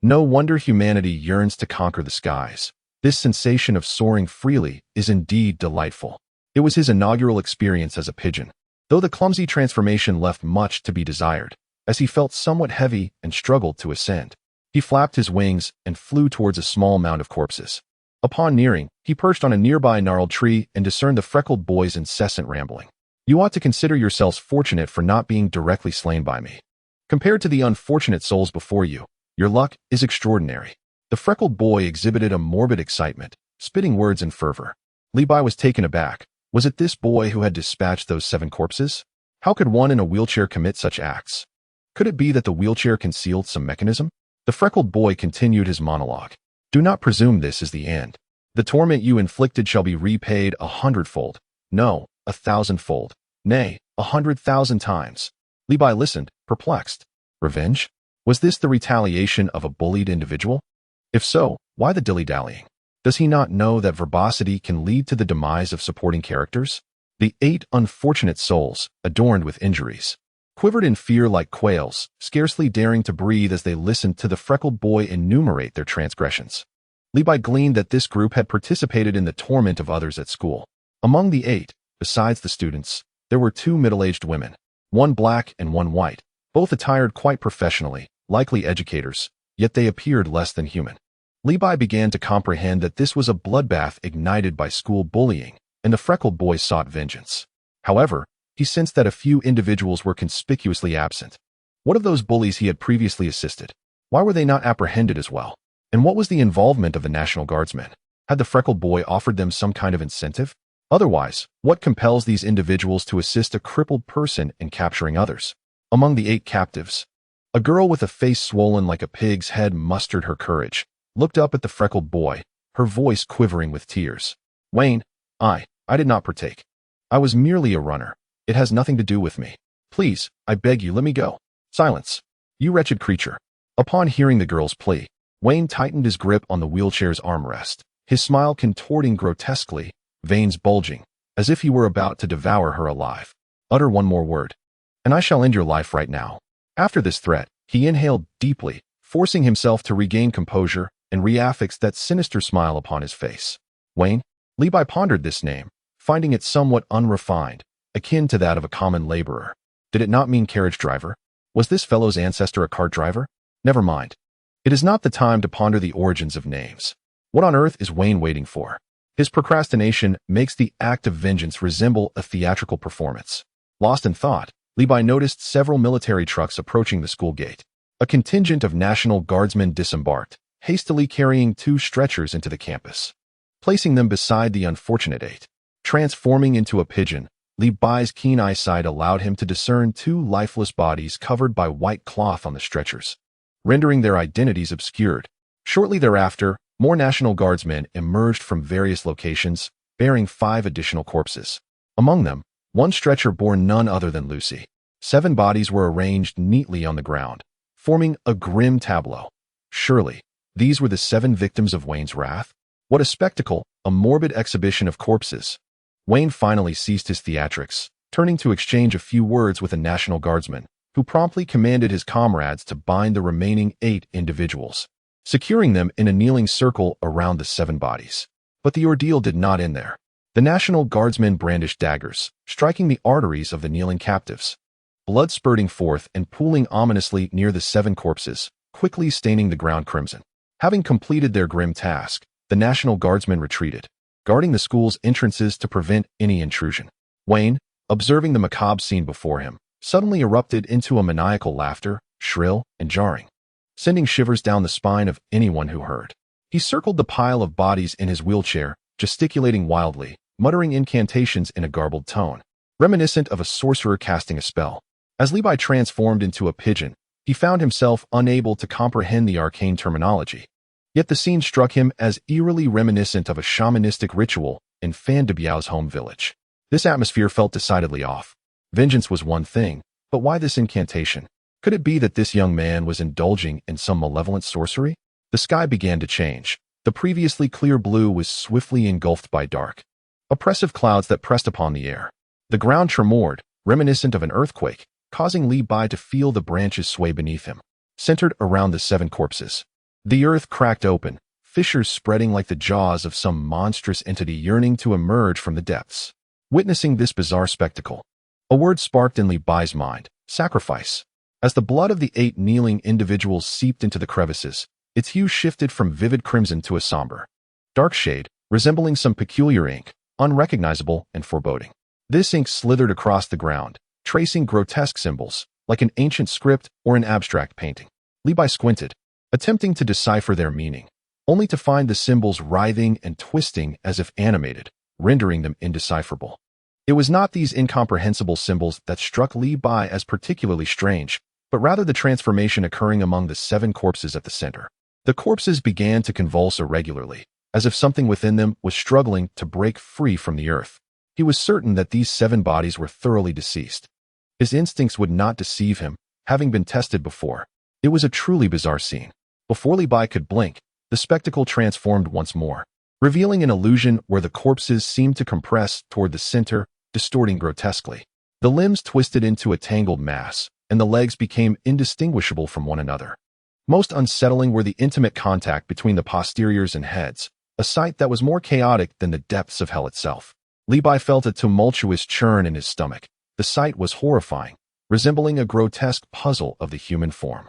[SPEAKER 1] No wonder humanity yearns to conquer the skies. This sensation of soaring freely is indeed delightful. It was his inaugural experience as a pigeon, though the clumsy transformation left much to be desired, as he felt somewhat heavy and struggled to ascend. He flapped his wings and flew towards a small mound of corpses. Upon nearing, he perched on a nearby gnarled tree and discerned the freckled boy's incessant rambling. You ought to consider yourselves fortunate for not being directly slain by me. Compared to the unfortunate souls before you, your luck is extraordinary. The freckled boy exhibited a morbid excitement, spitting words in fervor. Li Bai was taken aback. Was it this boy who had dispatched those 7 corpses? How could one in a wheelchair commit such acts? Could it be that the wheelchair concealed some mechanism? The freckled boy continued his monologue. Do not presume this is the end. The torment you inflicted shall be repaid 100-fold. No, 1,000-fold. Nay, 100,000 times. Li Bai listened, perplexed. Revenge? Was this the retaliation of a bullied individual? If so, why the dilly-dallying? Does he not know that verbosity can lead to the demise of supporting characters? The 8 unfortunate souls, adorned with injuries, quivered in fear like quails, scarcely daring to breathe as they listened to the freckled boy enumerate their transgressions. Li Bai gleaned that this group had participated in the torment of others at school. Among the 8, besides the students, there were 2 middle-aged women, one black and one white, both attired quite professionally, likely educators, yet they appeared less than human. Li Bai began to comprehend that this was a bloodbath ignited by school bullying, and the freckled boy sought vengeance. However, he sensed that a few individuals were conspicuously absent. What of those bullies he had previously assisted? Why were they not apprehended as well? And what was the involvement of the National Guardsmen? Had the freckled boy offered them some kind of incentive? Otherwise, what compels these individuals to assist a crippled person in capturing others? Among the 8 captives, a girl with a face swollen like a pig's head mustered her courage, looked up at the freckled boy, her voice quivering with tears. Wayne, I did not partake. I was merely a runner. It has nothing to do with me. Please, I beg you, let me go. Silence. You wretched creature. Upon hearing the girl's plea, Wayne tightened his grip on the wheelchair's armrest, his smile contorting grotesquely, veins bulging, as if he were about to devour her alive. Utter one more word, and I shall end your life right now. After this threat, he inhaled deeply, forcing himself to regain composure and reaffix that sinister smile upon his face. Wayne? Li Bai pondered this name, finding it somewhat unrefined, akin to that of a common laborer. Did it not mean carriage driver? Was this fellow's ancestor a cart driver? Never mind. It is not the time to ponder the origins of names. What on earth is Wayne waiting for? His procrastination makes the act of vengeance resemble a theatrical performance. Lost in thought, Li Bai noticed several military trucks approaching the school gate. A contingent of National Guardsmen disembarked, hastily carrying 2 stretchers into the campus, placing them beside the unfortunate 8. Transforming into a pigeon, Li Bai's keen eyesight allowed him to discern 2 lifeless bodies covered by white cloth on the stretchers, rendering their identities obscured. Shortly thereafter, More National Guardsmen emerged from various locations, bearing 5 additional corpses. Among them, one stretcher bore none other than Lucy. 7 bodies were arranged neatly on the ground, forming a grim tableau. Surely, these were the 7 victims of Wayne's wrath? What a spectacle, a morbid exhibition of corpses. Wayne finally ceased his theatrics, turning to exchange a few words with a National Guardsman, who promptly commanded his comrades to bind the remaining 8 individuals, securing them in a kneeling circle around the 7 bodies. But the ordeal did not end there. The National Guardsmen brandished daggers, striking the arteries of the kneeling captives, blood spurting forth and pooling ominously near the 7 corpses, quickly staining the ground crimson. Having completed their grim task, the National Guardsmen retreated, guarding the school's entrances to prevent any intrusion. Wayne, observing the macabre scene before him, suddenly erupted into a maniacal laughter, shrill and jarring, sending shivers down the spine of anyone who heard. He circled the pile of bodies in his wheelchair, gesticulating wildly, muttering incantations in a garbled tone, reminiscent of a sorcerer casting a spell. As Levi transformed into a pigeon, he found himself unable to comprehend the arcane terminology. Yet the scene struck him as eerily reminiscent of a shamanistic ritual in Fan de Biao's home village. This atmosphere felt decidedly off. Vengeance was one thing, but why this incantation? Could it be that this young man was indulging in some malevolent sorcery? The sky began to change. The previously clear blue was swiftly engulfed by dark, oppressive clouds that pressed upon the air. The ground tremored, reminiscent of an earthquake, causing Levi to feel the branches sway beneath him, centered around the 7 corpses. The earth cracked open, fissures spreading like the jaws of some monstrous entity yearning to emerge from the depths. Witnessing this bizarre spectacle, a word sparked in Levi's mind: sacrifice. As the blood of the 8 kneeling individuals seeped into the crevices, its hue shifted from vivid crimson to a somber, dark shade, resembling some peculiar ink, unrecognizable and foreboding. This ink slithered across the ground, tracing grotesque symbols, like an ancient script or an abstract painting. Levi squinted, attempting to decipher their meaning, only to find the symbols writhing and twisting as if animated, rendering them indecipherable. It was not these incomprehensible symbols that struck Levi as particularly strange, but rather the transformation occurring among the 7 corpses at the center. The corpses began to convulse irregularly, as if something within them was struggling to break free from the earth. He was certain that these 7 bodies were thoroughly deceased. His instincts would not deceive him, having been tested before. It was a truly bizarre scene. Before Levi could blink, the spectacle transformed once more, revealing an illusion where the corpses seemed to compress toward the center, distorting grotesquely. The limbs twisted into a tangled mass, and the legs became indistinguishable from one another. Most unsettling were the intimate contact between the posteriors and heads, a sight that was more chaotic than the depths of hell itself. Levi felt a tumultuous churn in his stomach. The sight was horrifying, resembling a grotesque puzzle of the human form.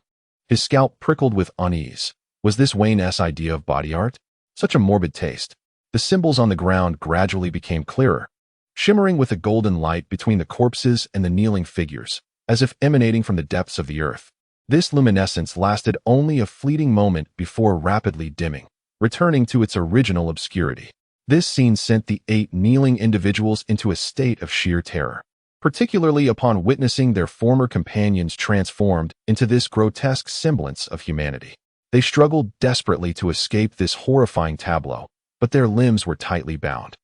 [SPEAKER 1] His scalp prickled with unease. Was this Wayne's idea of body art? Such a morbid taste. The symbols on the ground gradually became clearer, shimmering with a golden light between the corpses and the kneeling figures, as if emanating from the depths of the earth. This luminescence lasted only a fleeting moment before rapidly dimming, returning to its original obscurity. This scene sent the 8 kneeling individuals into a state of sheer terror, particularly upon witnessing their former companions transformed into this grotesque semblance of humanity. They struggled desperately to escape this horrifying tableau, but their limbs were tightly bound,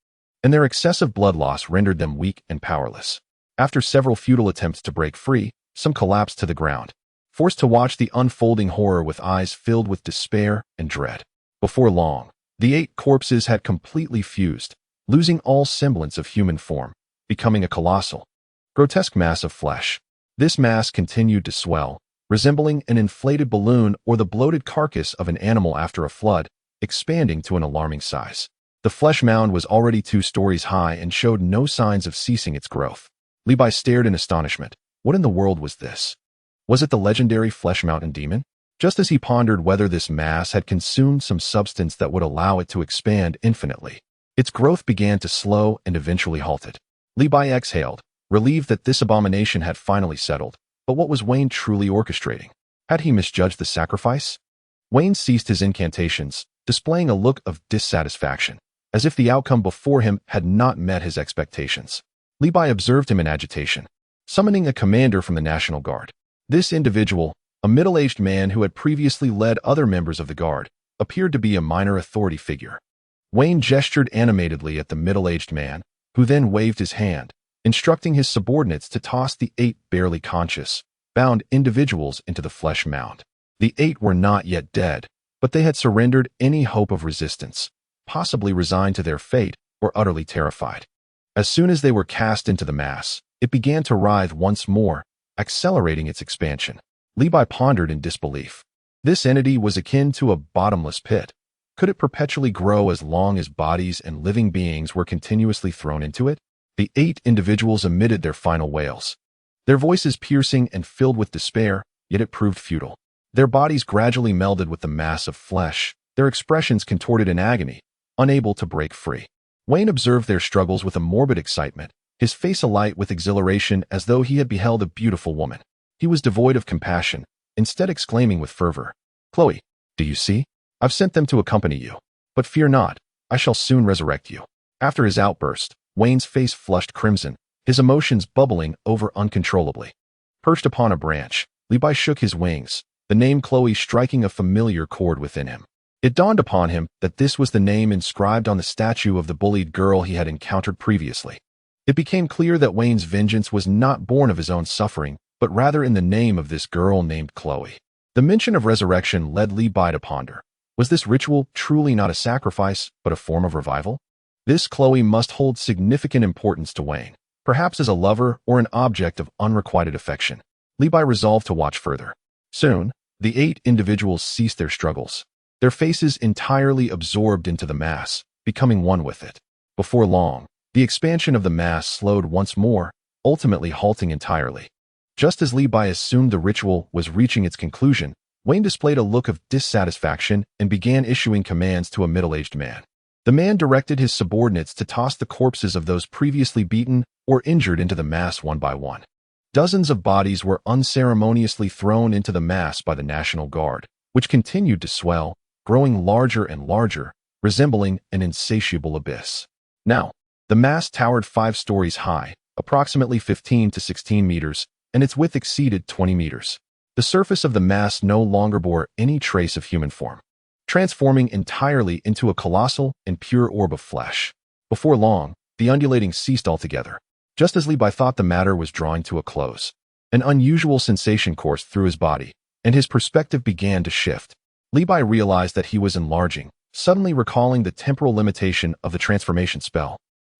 [SPEAKER 1] and their excessive blood loss rendered them weak and powerless. After several futile attempts to break free, some collapsed to the ground, forced to watch the unfolding horror with eyes filled with despair and dread. Before long, the 8 corpses had completely fused, losing all semblance of human form, becoming a colossal, grotesque mass of flesh. This mass continued to swell, resembling an inflated balloon or the bloated carcass of an animal after a flood, expanding to an alarming size. The flesh mound was already 2 stories high and showed no signs of ceasing its growth. Levi stared in astonishment. What in the world was this? Was it the legendary Flesh Mountain demon? Just as he pondered whether this mass had consumed some substance that would allow it to expand infinitely, its growth began to slow and eventually halted. Levi exhaled, relieved that this abomination had finally settled. But what was Wayne truly orchestrating? Had he misjudged the sacrifice? Wayne ceased his incantations, displaying a look of dissatisfaction, as if the outcome before him had not met his expectations. Levi observed him in agitation, summoning a commander from the National Guard. This individual, a middle-aged man who had previously led other members of the Guard, appeared to be a minor authority figure. Wayne gestured animatedly at the middle-aged man, who then waved his hand, instructing his subordinates to toss the 8 barely conscious, bound individuals into the flesh mound. The 8 were not yet dead, but they had surrendered any hope of resistance, possibly resigned to their fate or utterly terrified. As soon as they were cast into the mass, it began to writhe once more, accelerating its expansion. Levi pondered in disbelief. This entity was akin to a bottomless pit. Could it perpetually grow as long as bodies and living beings were continuously thrown into it? The 8 individuals emitted their final wails, their voices piercing and filled with despair, yet it proved futile. Their bodies gradually melded with the mass of flesh, their expressions contorted in agony, unable to break free. Wayne observed their struggles with a morbid excitement, his face alight with exhilaration as though he had beheld a beautiful woman. He was devoid of compassion, instead exclaiming with fervor, "Chloe, do you see? I've sent them to accompany you. But fear not, I shall soon resurrect you." After his outburst, Wayne's face flushed crimson, his emotions bubbling over uncontrollably. Perched upon a branch, Levi shook his wings, the name Chloe striking a familiar chord within him. It dawned upon him that this was the name inscribed on the statue of the bullied girl he had encountered previously. It became clear that Wayne's vengeance was not born of his own suffering, but rather in the name of this girl named Chloe. The mention of resurrection led Levi to ponder. Was this ritual truly not a sacrifice, but a form of revival? This Chloe must hold significant importance to Wayne, perhaps as a lover or an object of unrequited affection. Levi resolved to watch further. Soon, the 8 individuals ceased their struggles, their faces entirely absorbed into the mass, becoming one with it. Before long, the expansion of the mass slowed once more, ultimately halting entirely. Just as Levi assumed the ritual was reaching its conclusion, Wayne displayed a look of dissatisfaction and began issuing commands to a middle-aged man. The man directed his subordinates to toss the corpses of those previously beaten or injured into the mass one by one. Dozens of bodies were unceremoniously thrown into the mass by the National Guard, which continued to swell, growing larger and larger, resembling an insatiable abyss. Now, the mass towered 5 stories high, approximately 15 to 16 meters, and its width exceeded 20 meters. The surface of the mass no longer bore any trace of human form, transforming entirely into a colossal and pure orb of flesh. Before long, the undulating ceased altogether. Just as Levi thought the matter was drawing to a close, an unusual sensation coursed through his body, and his perspective began to shift. Levi realized that he was enlarging, suddenly recalling the temporal limitation of the transformation spell.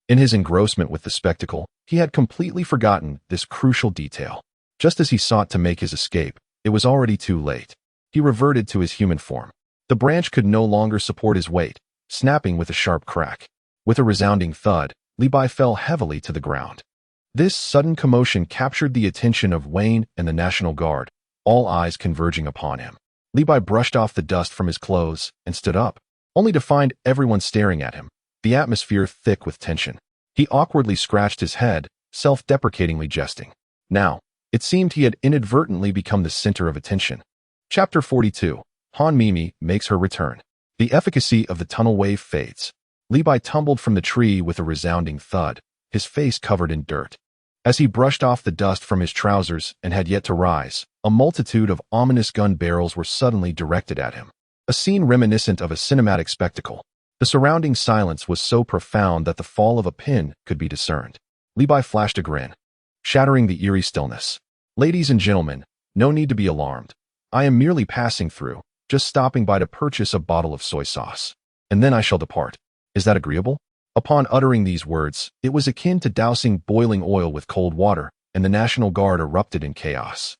[SPEAKER 1] In his engrossment with the spectacle, he had completely forgotten this crucial detail. Just as he sought to make his escape, it was already too late. He reverted to his human form. The branch could no longer support his weight, snapping with a sharp crack. With a resounding thud, Levi fell heavily to the ground. This sudden commotion captured the attention of Wayne and the National Guard, all eyes converging upon him. Levi brushed off the dust from his clothes and stood up, only to find everyone staring at him, the atmosphere thick with tension. He awkwardly scratched his head, self-deprecatingly jesting. Now, it seemed he had inadvertently become the center of attention. Chapter 42. Han Mimi makes her return. The efficacy of the tunnel wave fades. Levi tumbled from the tree with a resounding thud, his face covered in dirt. As he brushed off the dust from his trousers and had yet to rise, a multitude of ominous gun barrels were suddenly directed at him. A scene reminiscent of a cinematic spectacle. The surrounding silence was so profound that the fall of a pin could be discerned. Levi flashed a grin, shattering the eerie stillness. "Ladies and gentlemen, no need to be alarmed. I am merely passing through, just stopping by to purchase a bottle of soy sauce. And then I shall depart. Is that agreeable?" Upon uttering these words, it was akin to dousing boiling oil with cold water, and the National Guard erupted in chaos.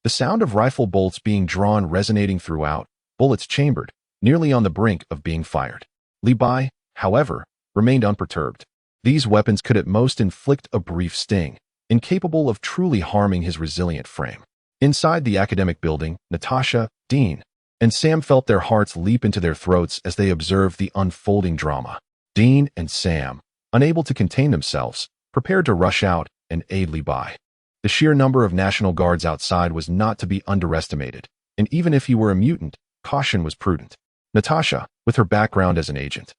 [SPEAKER 1] The sound of rifle bolts being drawn resonating throughout, bullets chambered, nearly on the brink of being fired. Levi, however, remained unperturbed. These weapons could at most inflict a brief sting, incapable of truly harming his resilient frame. Inside the academic building, Natasha, Dean, and Sam felt their hearts leap into their throats as they observed the unfolding drama. Dean and Sam, unable to contain themselves, prepared to rush out and aid Levi. The sheer number of National Guards outside was not to be underestimated, and even if he were a mutant, caution was prudent. Natasha, with her background as an agent,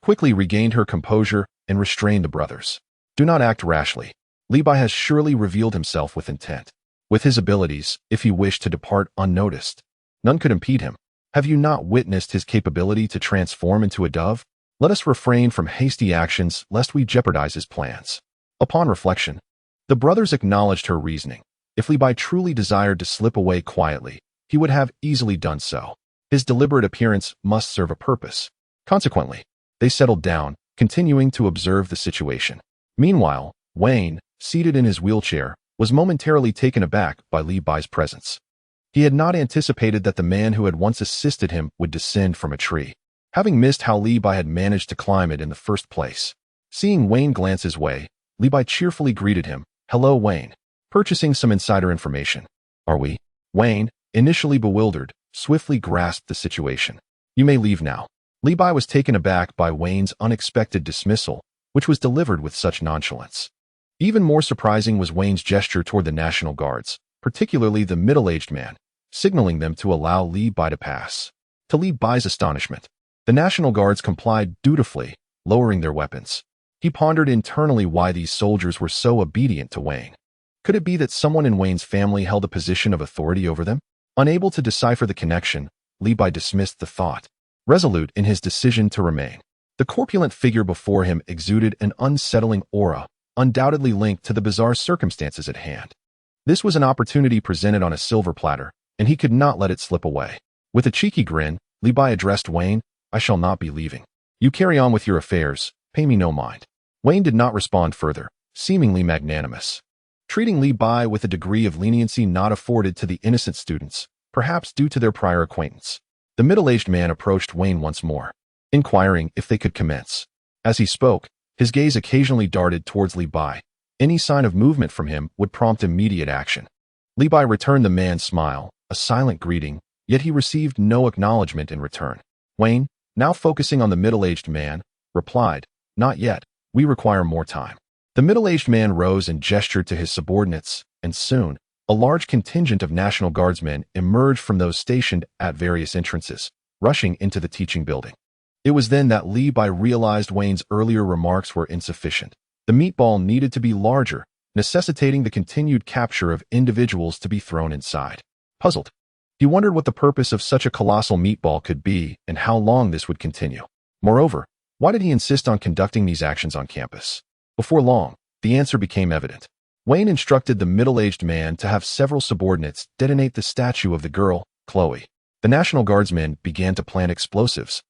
[SPEAKER 1] quickly regained her composure and restrained the brothers. "Do not act rashly. Levi has surely revealed himself with intent. With his abilities, if he wished to depart unnoticed, none could impede him. Have you not witnessed his capability to transform into a dove? Let us refrain from hasty actions lest we jeopardize his plans. Upon reflection, the brothers acknowledged her reasoning. If Li Bai truly desired to slip away quietly, he would have easily done so. His deliberate appearance must serve a purpose. Consequently, they settled down, continuing to observe the situation. Meanwhile, Wayne, seated in his wheelchair, was momentarily taken aback by Li Bai's presence. He had not anticipated that the man who had once assisted him would descend from a tree, having missed how Li Bai had managed to climb it in the first place. Seeing Wayne glance his way, Li Bai cheerfully greeted him. "Hello, Wayne. Purchasing some insider information. Are we?" Wayne, initially bewildered, swiftly grasped the situation. "You may leave now." Li Bai was taken aback by Wayne's unexpected dismissal, which was delivered with such nonchalance. Even more surprising was Wayne's gesture toward the National Guards, particularly the middle-aged man, signaling them to allow Li Bai to pass. To Li Bai's astonishment, the National Guards complied dutifully, lowering their weapons. He pondered internally why these soldiers were so obedient to Wayne. Could it be that someone in Wayne's family held a position of authority over them? Unable to decipher the connection, Li Bai dismissed the thought, resolute in his decision to remain. The corpulent figure before him exuded an unsettling aura, undoubtedly linked to the bizarre circumstances at hand. This was an opportunity presented on a silver platter, and he could not let it slip away. With a cheeky grin, Li Bai addressed Wayne. "I shall not be leaving. You carry on with your affairs, pay me no mind." Wayne did not respond further, seemingly magnanimous, treating Li Bai with a degree of leniency not afforded to the innocent students, perhaps due to their prior acquaintance. The middle-aged man approached Wayne once more, inquiring if they could commence. As he spoke, his gaze occasionally darted towards Li Bai. Any sign of movement from him would prompt immediate action. Li Bai returned the man's smile, a silent greeting, yet he received no acknowledgement in return. Wayne, now focusing on the middle-aged man, replied, "Not yet. We require more time." The middle-aged man rose and gestured to his subordinates, and soon, a large contingent of National Guardsmen emerged from those stationed at various entrances, rushing into the teaching building. It was then that Li Bai realized Wayne's earlier remarks were insufficient. The meatball needed to be larger, necessitating the continued capture of individuals to be thrown inside. Puzzled, he wondered what the purpose of such a colossal meatball could be and how long this would continue. Moreover, why did he insist on conducting these actions on campus? Before long, the answer became evident. Wayne instructed the middle-aged man to have several subordinates detonate the statue of the girl, Chloe. The National Guardsmen began to plant explosives,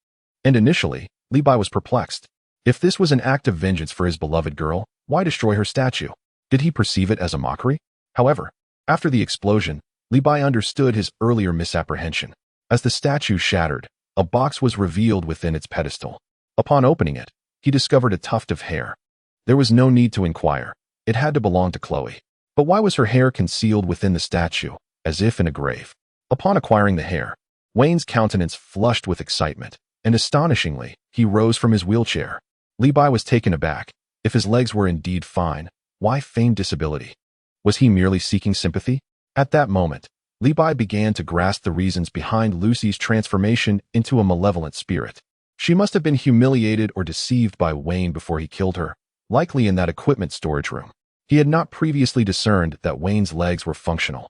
[SPEAKER 1] and initially, Li Bai was perplexed. If this was an act of vengeance for his beloved girl, why destroy her statue? Did he perceive it as a mockery? However, after the explosion, Li Bai understood his earlier misapprehension. As the statue shattered, a box was revealed within its pedestal. Upon opening it, he discovered a tuft of hair. There was no need to inquire. It had to belong to Chloe. But why was her hair concealed within the statue, as if in a grave? Upon acquiring the hair, Wayne's countenance flushed with excitement, and astonishingly, he rose from his wheelchair. Li Bai was taken aback. If his legs were indeed fine, why feign disability? Was he merely seeking sympathy? At that moment, Li Bai began to grasp the reasons behind Lucy's transformation into a malevolent spirit. She must have been humiliated or deceived by Wayne before he killed her, likely in that equipment storage room. He had not previously discerned that Wayne's legs were functional.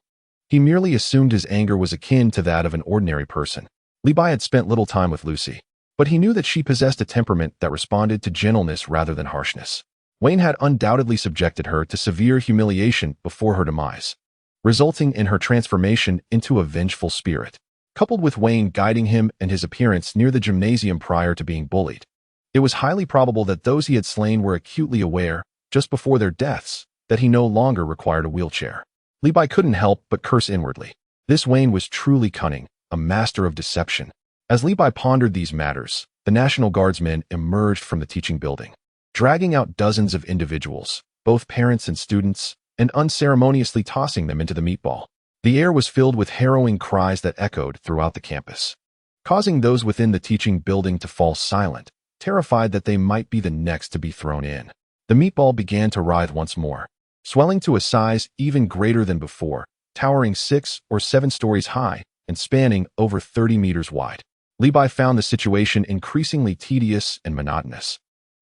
[SPEAKER 1] He merely assumed his anger was akin to that of an ordinary person. Li Bai had spent little time with Lucy, but he knew that she possessed a temperament that responded to gentleness rather than harshness. Wayne had undoubtedly subjected her to severe humiliation before her demise, resulting in her transformation into a vengeful spirit. Coupled with Wayne guiding him and his appearance near the gymnasium prior to being bullied, it was highly probable that those he had slain were acutely aware, just before their deaths, that he no longer required a wheelchair. Li Bai couldn't help but curse inwardly. This Wayne was truly cunning, a master of deception. As Li Bai pondered these matters, the National Guardsmen emerged from the teaching building, dragging out dozens of individuals, both parents and students, and unceremoniously tossing them into the meatball. The air was filled with harrowing cries that echoed throughout the campus, causing those within the teaching building to fall silent, terrified that they might be the next to be thrown in. The meatball began to writhe once more, swelling to a size even greater than before, towering 6 or 7 stories high and spanning over 30 meters wide. Li Bai found the situation increasingly tedious and monotonous.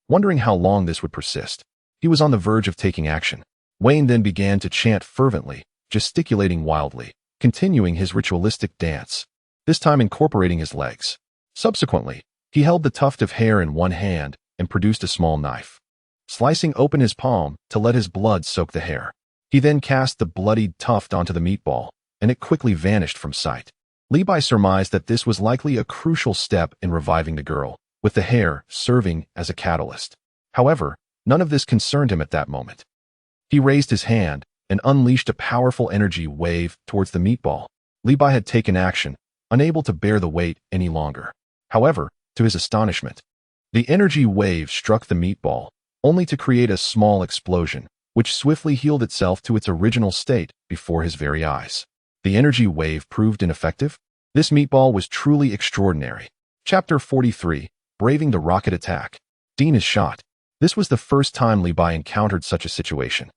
[SPEAKER 1] Wondering how long this would persist, he was on the verge of taking action. Wayne then began to chant fervently, gesticulating wildly, continuing his ritualistic dance. this time incorporating his legs. Subsequently, he held the tuft of hair in one hand and produced a small knife, slicing open his palm to let his blood soak the hair. He then cast the bloodied tuft onto the meatball, and it quickly vanished from sight. Li Bai surmised that this was likely a crucial step in reviving the girl, with the hair serving as a catalyst. However, none of this concerned him at that moment. He raised his hand and unleashed a powerful energy wave towards the meatball. Li Bai had taken action, unable to bear the weight any longer. However, to his astonishment, the energy wave struck the meatball, only to create a small explosion, which swiftly healed itself to its original state before his very eyes. The energy wave proved ineffective? This meatball was truly extraordinary. Chapter 43, Braving the Rocket Attack. Dean is shot. This was the first time Li Bai encountered such a situation.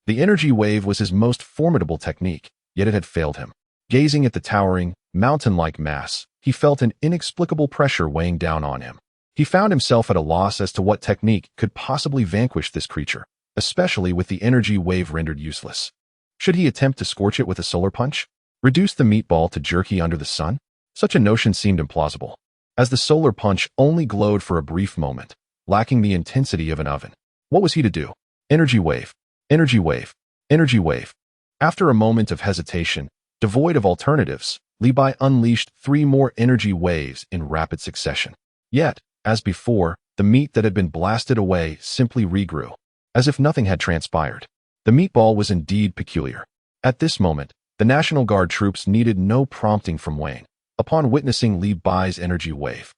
[SPEAKER 1] The energy wave was his most formidable technique, yet it had failed him. Gazing at the towering, mountain-like mass, he felt an inexplicable pressure weighing down on him. He found himself at a loss as to what technique could possibly vanquish this creature, especially with the energy wave rendered useless. Should he attempt to scorch it with a solar punch? Reduce the meatball to jerky under the sun? Such a notion seemed implausible, as the solar punch only glowed for a brief moment, lacking the intensity of an oven. What was he to do? Energy wave, energy wave, energy wave. After a moment of hesitation, devoid of alternatives, Li Bai unleashed 3 more energy waves in rapid succession. Yet, as before, the meat that had been blasted away simply regrew, as if nothing had transpired. The meatball was indeed peculiar. At this moment, the National Guard troops needed no prompting from Wayne. Upon witnessing Li Bai's energy wave,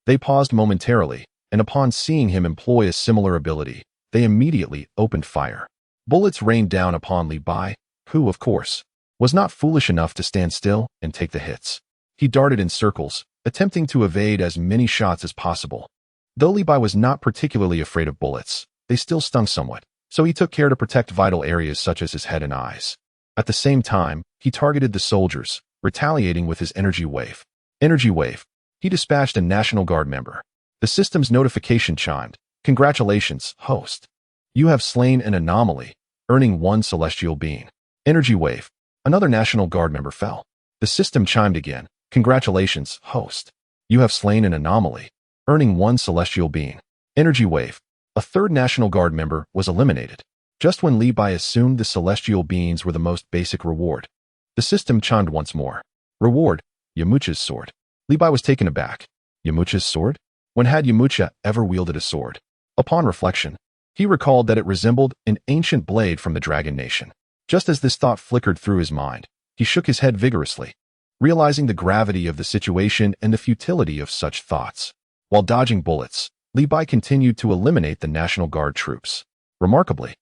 [SPEAKER 1] they paused momentarily, and upon seeing him employ a similar ability, they immediately opened fire. Bullets rained down upon Li Bai, who, of course, was not foolish enough to stand still and take the hits. He darted in circles, attempting to evade as many shots as possible. Though Li Bai was not particularly afraid of bullets, they still stung somewhat, so he took care to protect vital areas such as his head and eyes. At the same time, he targeted the soldiers, retaliating with his energy wave. Energy wave. He dispatched a National Guard member. The system's notification chimed. Congratulations, host. You have slain an anomaly, earning 1 celestial being. Energy wave. Another National Guard member fell. The system chimed again. Congratulations, host. You have slain an anomaly, earning 1 celestial being. Energy wave. A third National Guard member was eliminated. Just when Li Bai assumed the celestial beings were the most basic reward, the system chimed once more. Reward, Yamucha's sword. Li Bai was taken aback. Yamucha's sword? When had Yamucha ever wielded a sword? Upon reflection, he recalled that it resembled an ancient blade from the Dragon Nation. Just as this thought flickered through his mind, he shook his head vigorously, realizing the gravity of the situation and the futility of such thoughts. While dodging bullets, Li Bai continued to eliminate the National Guard troops. Remarkably,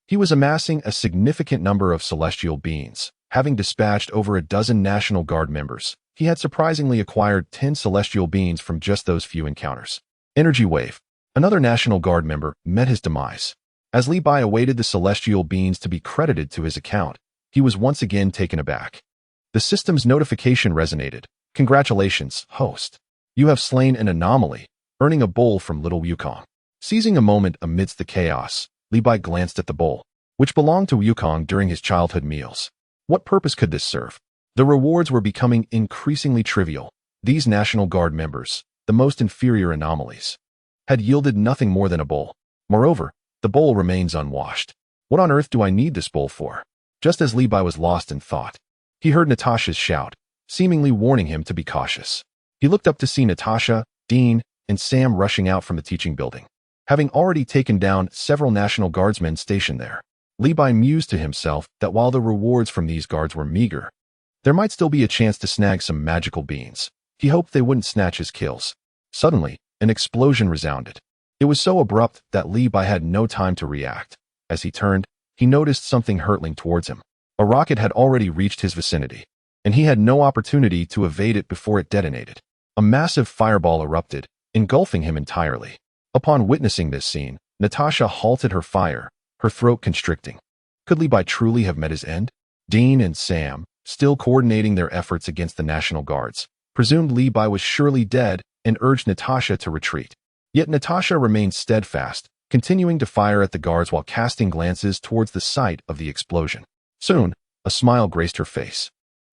[SPEAKER 1] he was amassing a significant number of celestial beings. Having dispatched over a dozen National Guard members, he had surprisingly acquired 10 celestial beings from just those few encounters. Energy wave. Another National Guard member met his demise. As Li Bai awaited the celestial beings to be credited to his account, he was once again taken aback. The system's notification resonated. Congratulations, host. You have slain an anomaly, earning a bowl from Little Wukong. Seizing a moment amidst the chaos, Li Bai glanced at the bowl, which belonged to Wukong during his childhood meals. What purpose could this serve? The rewards were becoming increasingly trivial. These National Guard members, the most inferior anomalies, had yielded nothing more than a bowl. Moreover, the bowl remains unwashed. What on earth do I need this bowl for? Just as Li Bai was lost in thought, he heard Natasha's shout, seemingly warning him to be cautious. He looked up to see Natasha, Dean, and Sam rushing out from the teaching building. Having already taken down several National Guardsmen stationed there, Li Bai mused to himself that while the rewards from these guards were meager, there might still be a chance to snag some magical beans. He hoped they wouldn't snatch his kills. Suddenly, an explosion resounded. It was so abrupt that Li Bai had no time to react. As he turned, he noticed something hurtling towards him. A rocket had already reached his vicinity, and he had no opportunity to evade it before it detonated. A massive fireball erupted, engulfing him entirely. Upon witnessing this scene, Natasha halted her fire, her throat constricting. Could Li Bai truly have met his end? Dean and Sam, still coordinating their efforts against the National Guards, presumed Li Bai was surely dead and urged Natasha to retreat. Yet Natasha remained steadfast, continuing to fire at the guards while casting glances towards the site of the explosion. Soon, a smile graced her face.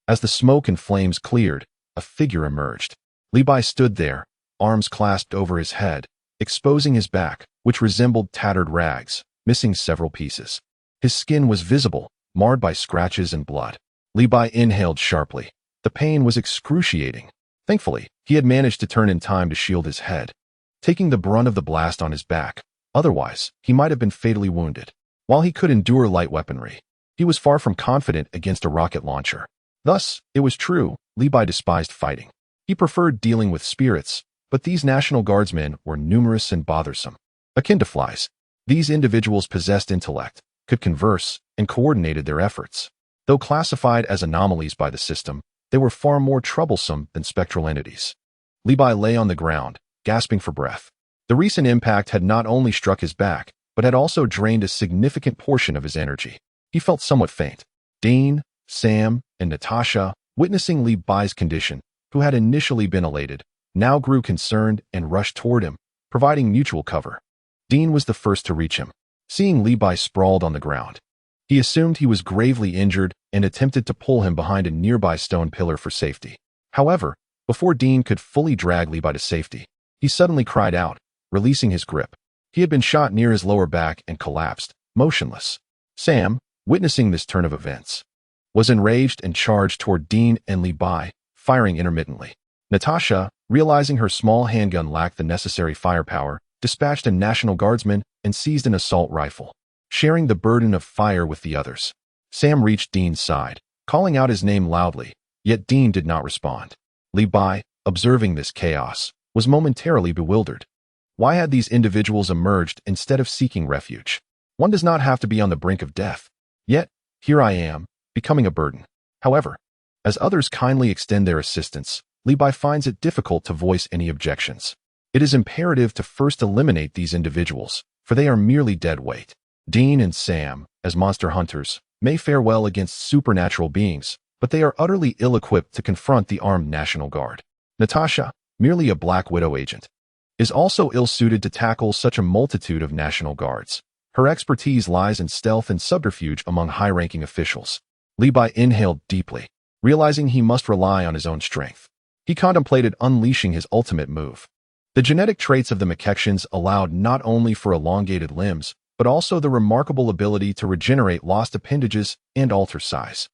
[SPEAKER 1] As the smoke and flames cleared, a figure emerged. Li Bai stood there, arms clasped over his head, exposing his back, which resembled tattered rags, missing several pieces. His skin was visible, marred by scratches and blood. Li Bai inhaled sharply. The pain was excruciating. Thankfully, he had managed to turn in time to shield his head, taking the brunt of the blast on his back. Otherwise, he might have been fatally wounded. While he could endure light weaponry, he was far from confident against a rocket launcher. Thus, it was true, Li Bai despised fighting. He preferred dealing with spirits, but these National Guardsmen were numerous and bothersome. Akin to flies, these individuals possessed intellect, could converse, and coordinated their efforts. Though classified as anomalies by the system, they were far more troublesome than spectral entities. Li Bai lay on the ground, gasping for breath. The recent impact had not only struck his back, but had also drained a significant portion of his energy. He felt somewhat faint. Dean, Sam, and Natasha, witnessing Li Bai's condition, who had initially been elated, now grew concerned and rushed toward him, providing mutual cover. Dean was the first to reach him. Seeing Li Bai sprawled on the ground, he assumed he was gravely injured and attempted to pull him behind a nearby stone pillar for safety. However, before Dean could fully drag Li Bai to safety, he suddenly cried out, releasing his grip. He had been shot near his lower back and collapsed, motionless. Sam, witnessing this turn of events, was enraged and charged toward Dean and Li Bai, firing intermittently. Natasha, realizing her small handgun lacked the necessary firepower, dispatched a National Guardsman and seized an assault rifle, sharing the burden of fire with the others. Sam reached Dean's side, calling out his name loudly, yet Dean did not respond. Li Bai, observing this chaos, was momentarily bewildered. Why had these individuals emerged instead of seeking refuge? One does not have to be on the brink of death. Yet, here I am, becoming a burden. However, as others kindly extend their assistance, Li Bai finds it difficult to voice any objections. It is imperative to first eliminate these individuals, for they are merely dead weight. Dean and Sam, as monster hunters, may fare well against supernatural beings, but they are utterly ill-equipped to confront the armed National Guard. Natasha, merely a Black Widow agent, is also ill-suited to tackle such a multitude of National Guards. Her expertise lies in stealth and subterfuge among high-ranking officials. Li Bai inhaled deeply, realizing he must rely on his own strength. He contemplated unleashing his ultimate move. The genetic traits of the Makekshans allowed not only for elongated limbs, but also the remarkable ability to regenerate lost appendages and alter size.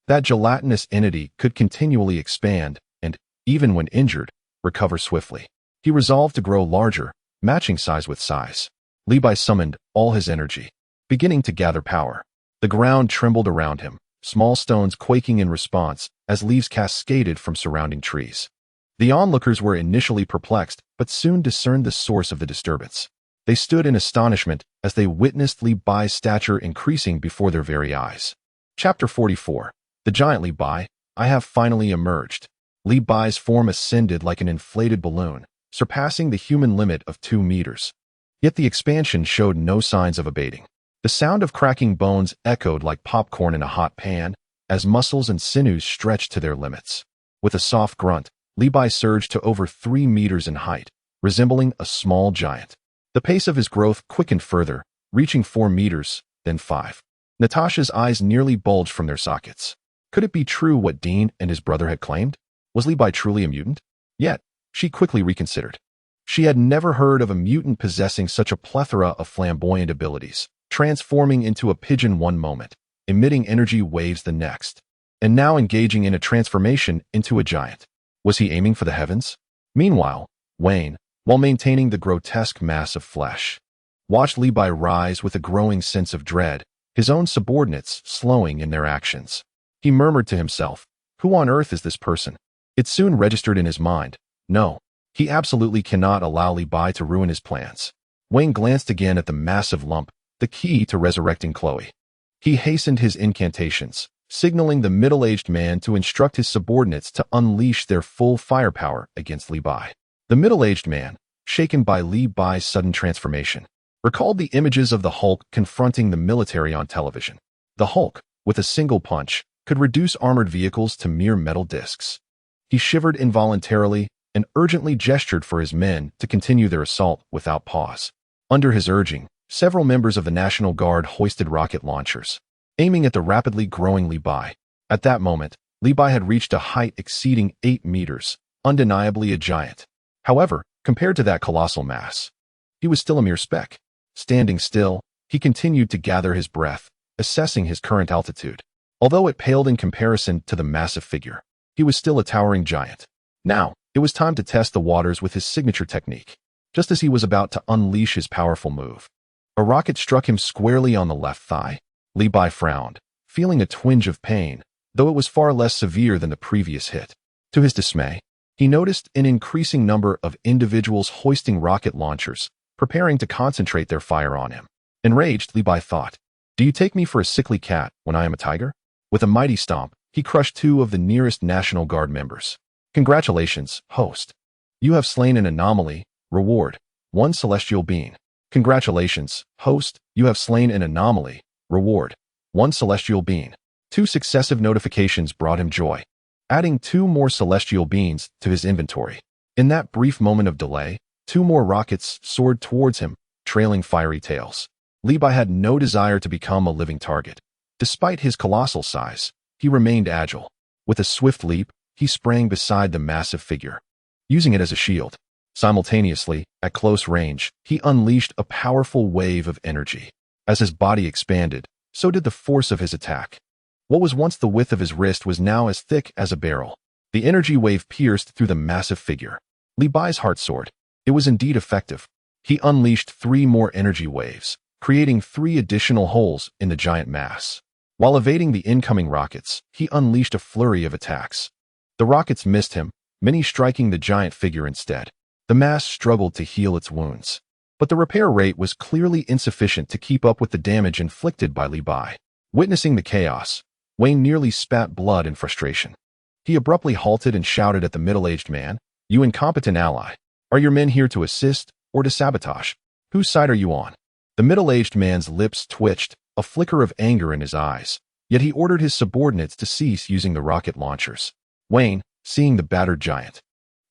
[SPEAKER 1] That gelatinous entity could continually expand and, even when injured, recover swiftly. He resolved to grow larger, matching size with size. Li Bai summoned all his energy, beginning to gather power. The ground trembled around him, small stones quaking in response as leaves cascaded from surrounding trees. The onlookers were initially perplexed, but soon discerned the source of the disturbance. They stood in astonishment as they witnessed Li Bai's stature increasing before their very eyes. Chapter 44. The giant Li Bai. I have finally emerged. Li Bai's form ascended like an inflated balloon, surpassing the human limit of 2 meters. Yet the expansion showed no signs of abating. The sound of cracking bones echoed like popcorn in a hot pan, as muscles and sinews stretched to their limits. With a soft grunt, Li Bai surged to over 3 meters in height, resembling a small giant. The pace of his growth quickened further, reaching 4 meters, then 5. Natasha's eyes nearly bulged from their sockets. Could it be true what Dean and his brother had claimed? Was Li Bai truly a mutant? Yet, she quickly reconsidered. She had never heard of a mutant possessing such a plethora of flamboyant abilities, transforming into a pigeon one moment, emitting energy waves the next, and now engaging in a transformation into a giant. Was he aiming for the heavens? Meanwhile, Wayne, while maintaining the grotesque mass of flesh, watched Li Bai rise with a growing sense of dread, his own subordinates slowing in their actions. He murmured to himself, "Who on earth is this person?" It soon registered in his mind. No, he absolutely cannot allow Li Bai to ruin his plans. Wayne glanced again at the massive lump, the key to resurrecting Chloe. He hastened his incantations, signaling the middle-aged man to instruct his subordinates to unleash their full firepower against Li Bai. The middle-aged man, shaken by Li Bai's sudden transformation, recalled the images of the Hulk confronting the military on television. The Hulk, with a single punch, could reduce armored vehicles to mere metal discs. He shivered involuntarily and urgently gestured for his men to continue their assault without pause. Under his urging, several members of the National Guard hoisted rocket launchers, aiming at the rapidly growing Li Bai. At that moment, Li Bai had reached a height exceeding 8 meters, undeniably a giant. However, compared to that colossal mass, he was still a mere speck. Standing still, he continued to gather his breath, assessing his current altitude. Although it paled in comparison to the massive figure, he was still a towering giant. Now, it was time to test the waters with his signature technique. Just as he was about to unleash his powerful move, a rocket struck him squarely on the left thigh. Li Bai frowned, feeling a twinge of pain, though it was far less severe than the previous hit. To his dismay, he noticed an increasing number of individuals hoisting rocket launchers, preparing to concentrate their fire on him. Enraged, Li Bai thought, "Do you take me for a sickly cat when I am a tiger?" With a mighty stomp, he crushed 2 of the nearest National Guard members. "Congratulations, host. You have slain an anomaly. Reward: 1 celestial being." "Congratulations, host. You have slain an anomaly. Reward: 1 celestial being." 2 successive notifications brought him joy, adding 2 more celestial beings to his inventory. In that brief moment of delay, 2 more rockets soared towards him, trailing fiery tails. Li Bai had no desire to become a living target. Despite his colossal size, he remained agile. With a swift leap, he sprang beside the massive figure, using it as a shield. Simultaneously, at close range, he unleashed a powerful wave of energy. As his body expanded, so did the force of his attack. What was once the width of his wrist was now as thick as a barrel. The energy wave pierced through the massive figure. Li Bai's heart soared. It was indeed effective. He unleashed 3 more energy waves, creating 3 additional holes in the giant mass. While evading the incoming rockets, he unleashed a flurry of attacks. The rockets missed him, many striking the giant figure instead. The mass struggled to heal its wounds, but the repair rate was clearly insufficient to keep up with the damage inflicted by Li Bai. Witnessing the chaos, Wayne nearly spat blood in frustration. He abruptly halted and shouted at the middle-aged man, "You incompetent ally! Are your men here to assist or to sabotage? Whose side are you on?" The middle-aged man's lips twitched, a flicker of anger in his eyes, yet he ordered his subordinates to cease using the rocket launchers. Wayne, seeing the battered giant,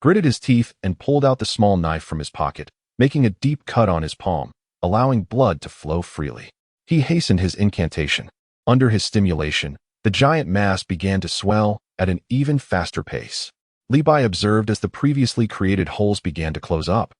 [SPEAKER 1] gritted his teeth and pulled out the small knife from his pocket, making a deep cut on his palm, allowing blood to flow freely. He hastened his incantation. Under his stimulation, the giant mass began to swell at an even faster pace. Li Bai observed as the previously created holes began to close up.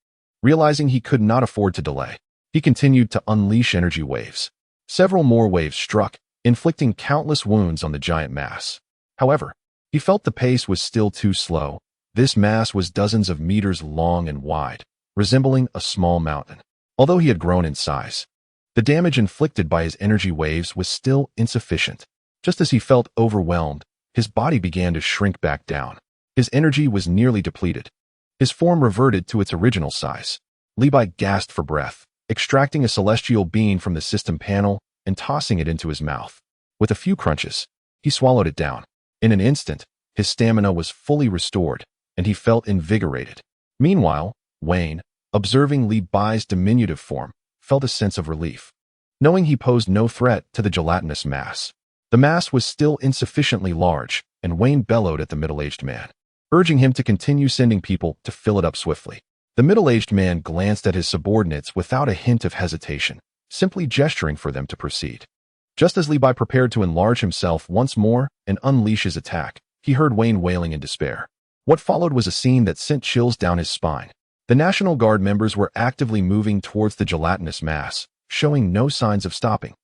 [SPEAKER 1] Realizing he could not afford to delay, he continued to unleash energy waves. Several more waves struck, inflicting countless wounds on the giant mass. However, he felt the pace was still too slow. This mass was dozens of meters long and wide, resembling a small mountain. Although he had grown in size, the damage inflicted by his energy waves was still insufficient. Just as he felt overwhelmed, his body began to shrink back down. His energy was nearly depleted. His form reverted to its original size. Li Bai gasped for breath, extracting a celestial being from the system panel and tossing it into his mouth. With a few crunches, he swallowed it down. In an instant, his stamina was fully restored, and he felt invigorated. Meanwhile, Wayne, observing Li Bai's diminutive form, felt a sense of relief. Knowing he posed no threat to the gelatinous mass, the mass was still insufficiently large, and Wayne bellowed at the middle-aged man, urging him to continue sending people to fill it up swiftly. The middle-aged man glanced at his subordinates without a hint of hesitation, simply gesturing for them to proceed. Just as Li Bai prepared to enlarge himself once more and unleash his attack, he heard Wayne wailing in despair. What followed was a scene that sent chills down his spine. The National Guard members were actively moving towards the gelatinous mass, showing no signs of stopping.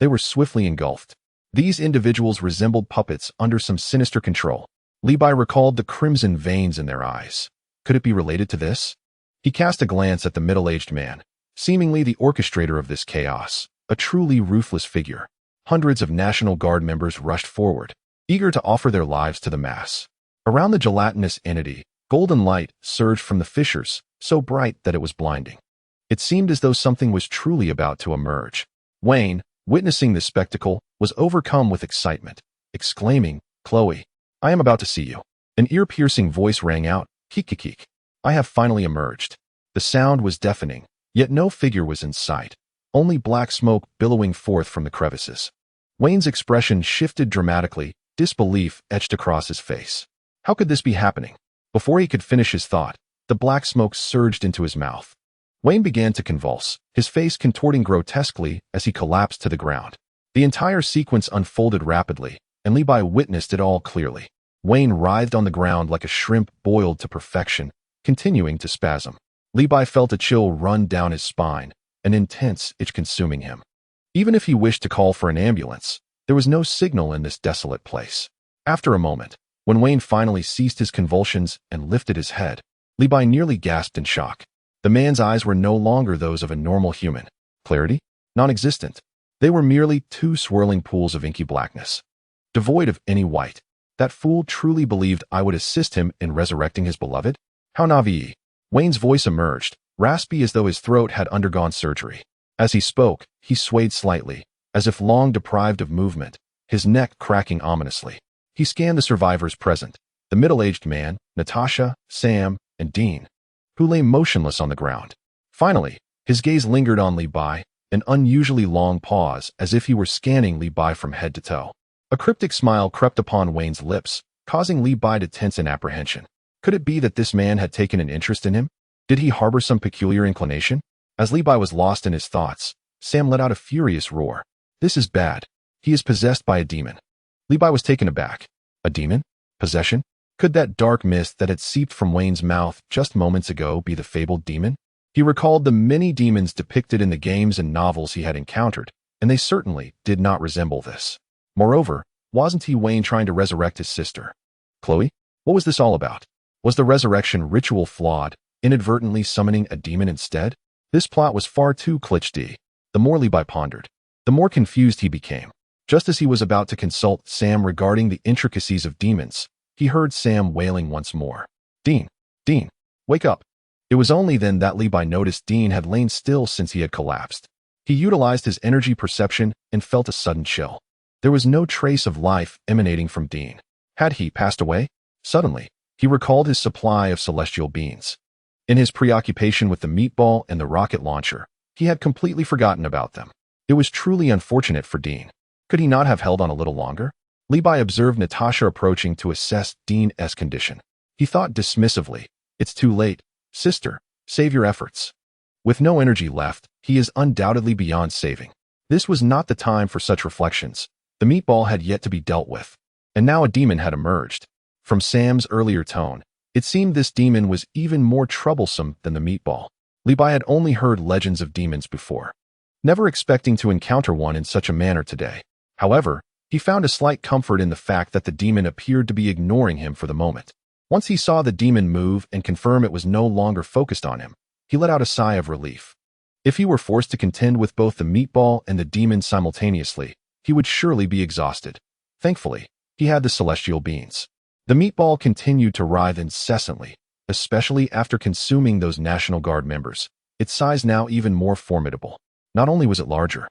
[SPEAKER 1] They were swiftly engulfed. These individuals resembled puppets under some sinister control. Li Bai recalled the crimson veins in their eyes. Could it be related to this? He cast a glance at the middle-aged man, seemingly the orchestrator of this chaos, a truly ruthless figure. Hundreds of National Guard members rushed forward, eager to offer their lives to the mass. Around the gelatinous entity, golden light surged from the fissures, so bright that it was blinding. It seemed as though something was truly about to emerge. Wayne, witnessing this spectacle, was overcome with excitement, exclaiming, "Chloe, I am about to see you." An ear-piercing voice rang out, "Kik-kik-kik. I have finally emerged." The sound was deafening, yet no figure was in sight, only black smoke billowing forth from the crevices. Wayne's expression shifted dramatically, disbelief etched across his face. How could this be happening? Before he could finish his thought, the black smoke surged into his mouth. Wayne began to convulse, his face contorting grotesquely as he collapsed to the ground. The entire sequence unfolded rapidly, and Li Bai witnessed it all clearly. Wayne writhed on the ground like a shrimp boiled to perfection, continuing to spasm. Levi felt a chill run down his spine, an intense itch consuming him. Even if he wished to call for an ambulance, there was no signal in this desolate place. After a moment, when Wayne finally ceased his convulsions and lifted his head, Levi nearly gasped in shock. The man's eyes were no longer those of a normal human. Clarity? Non-existent. They were merely two swirling pools of inky blackness. Devoid of any white. That fool truly believed I would assist him in resurrecting his beloved? How naive. Wayne's voice emerged, raspy as though his throat had undergone surgery. As he spoke, he swayed slightly, as if long deprived of movement, his neck cracking ominously. He scanned the survivors present, the middle-aged man, Natasha, Sam, and Dean, who lay motionless on the ground. Finally, his gaze lingered on Levi, an unusually long pause as if he were scanning Levi from head to toe. A cryptic smile crept upon Wayne's lips, causing Levi to tense in apprehension. Could it be that this man had taken an interest in him? Did he harbor some peculiar inclination? As Levi was lost in his thoughts, Sam let out a furious roar. This is bad. He is possessed by a demon. Levi was taken aback. A demon? Possession? Could that dark mist that had seeped from Wayne's mouth just moments ago be the fabled demon? He recalled the many demons depicted in the games and novels he had encountered, and they certainly did not resemble this. Moreover, wasn't he Wayne trying to resurrect his sister? Chloe? What was this all about? Was the resurrection ritual flawed, inadvertently summoning a demon instead? This plot was far too cliché. The more Levi pondered, the more confused he became. Just as he was about to consult Sam regarding the intricacies of demons, he heard Sam wailing once more. Dean, wake up. It was only then that Levi noticed Dean had lain still since he had collapsed. He utilized his energy perception and felt a sudden chill. There was no trace of life emanating from Dean. Had he passed away? Suddenly, he recalled his supply of celestial beans. In his preoccupation with the meatball and the rocket launcher, he had completely forgotten about them. It was truly unfortunate for Dean. Could he not have held on a little longer? Levi observed Natasha approaching to assess Dean's condition. He thought dismissively, "It's too late. Sister, save your efforts." With no energy left, he is undoubtedly beyond saving. This was not the time for such reflections. The meatball had yet to be dealt with. And now a demon had emerged. From Sam's earlier tone, it seemed this demon was even more troublesome than the meatball. Levi had only heard legends of demons before, never expecting to encounter one in such a manner today. However, he found a slight comfort in the fact that the demon appeared to be ignoring him for the moment. Once he saw the demon move and confirm it was no longer focused on him, he let out a sigh of relief. If he were forced to contend with both the meatball and the demon simultaneously, he would surely be exhausted. Thankfully, he had the celestial beans. The meatball continued to writhe incessantly, especially after consuming those National Guard members, its size now even more formidable. Not only was it larger,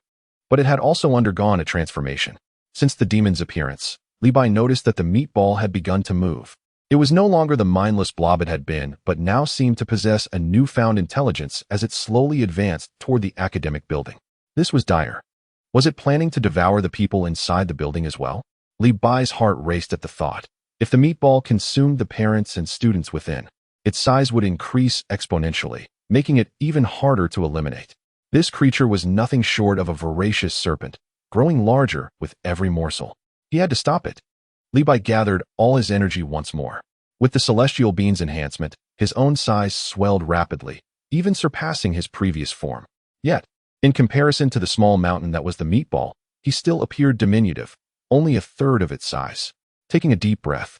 [SPEAKER 1] but it had also undergone a transformation. Since the demon's appearance, Levi noticed that the meatball had begun to move. It was no longer the mindless blob it had been, but now seemed to possess a newfound intelligence as it slowly advanced toward the academic building. This was dire. Was it planning to devour the people inside the building as well? Levi's heart raced at the thought. If the meatball consumed the parents and students within, its size would increase exponentially, making it even harder to eliminate. This creature was nothing short of a voracious serpent, growing larger with every morsel. He had to stop it. Levi gathered all his energy once more. With the celestial beans enhancement, his own size swelled rapidly, even surpassing his previous form. Yet, in comparison to the small mountain that was the meatball, he still appeared diminutive, only a third of its size. Taking a deep breath,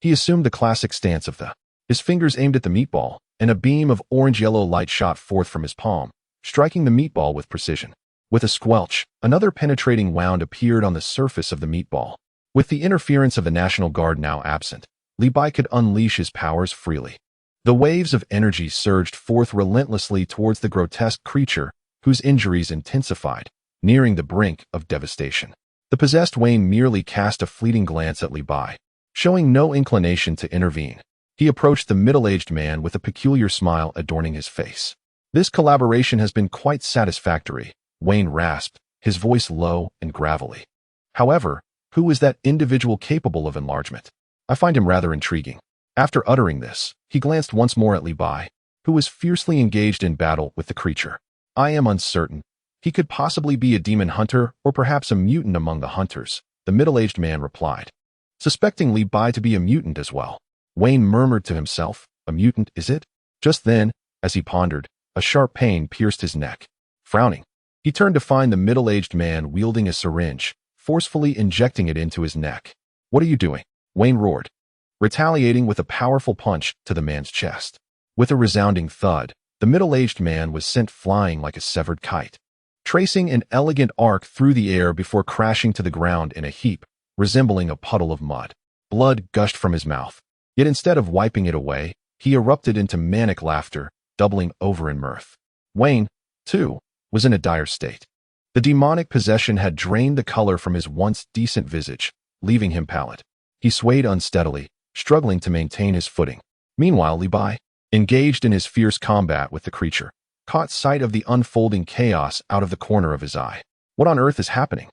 [SPEAKER 1] he assumed the classic stance of his fingers aimed at the meatball, and a beam of orange-yellow light shot forth from his palm, striking the meatball with precision. With a squelch, another penetrating wound appeared on the surface of the meatball. With the interference of the National Guard now absent, Levi could unleash his powers freely. The waves of energy surged forth relentlessly towards the grotesque creature, whose injuries intensified, nearing the brink of devastation. The possessed Wayne merely cast a fleeting glance at Levi, showing no inclination to intervene. He approached the middle-aged man with a peculiar smile adorning his face. "This collaboration has been quite satisfactory," Wayne rasped, his voice low and gravelly. "However, who is that individual capable of enlargement? I find him rather intriguing." After uttering this, he glanced once more at Levi, who was fiercely engaged in battle with the creature. "I am uncertain. He could possibly be a demon hunter or perhaps a mutant among the hunters," the middle-aged man replied. suspecting Li Bai to be a mutant as well. Wayne murmured to himself, "A mutant, is it?" Just then, as he pondered, a sharp pain pierced his neck. Frowning, he turned to find the middle-aged man wielding a syringe, forcefully injecting it into his neck. "What are you doing?" Wayne roared, retaliating with a powerful punch to the man's chest. With a resounding thud, the middle-aged man was sent flying like a severed kite, tracing an elegant arc through the air before crashing to the ground in a heap, resembling a puddle of mud. Blood gushed from his mouth. Yet instead of wiping it away, he erupted into manic laughter, doubling over in mirth. Wayne, too, was in a dire state. The demonic possession had drained the color from his once decent visage, leaving him pallid. He swayed unsteadily, struggling to maintain his footing. Meanwhile, Li Bai, engaged in his fierce combat with the creature, caught sight of the unfolding chaos out of the corner of his eye. What on earth is happening?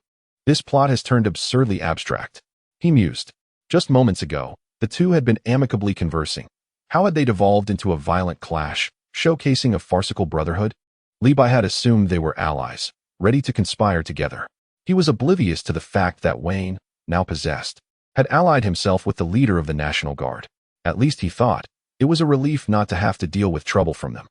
[SPEAKER 1] This plot has turned absurdly abstract, he mused. Just moments ago, the two had been amicably conversing. How had they devolved into a violent clash, showcasing a farcical brotherhood? Li Bai had assumed they were allies, ready to conspire together. He was oblivious to the fact that Wayne, now possessed, had allied himself with the leader of the National Guard. At least he thought. It was a relief not to have to deal with trouble from them.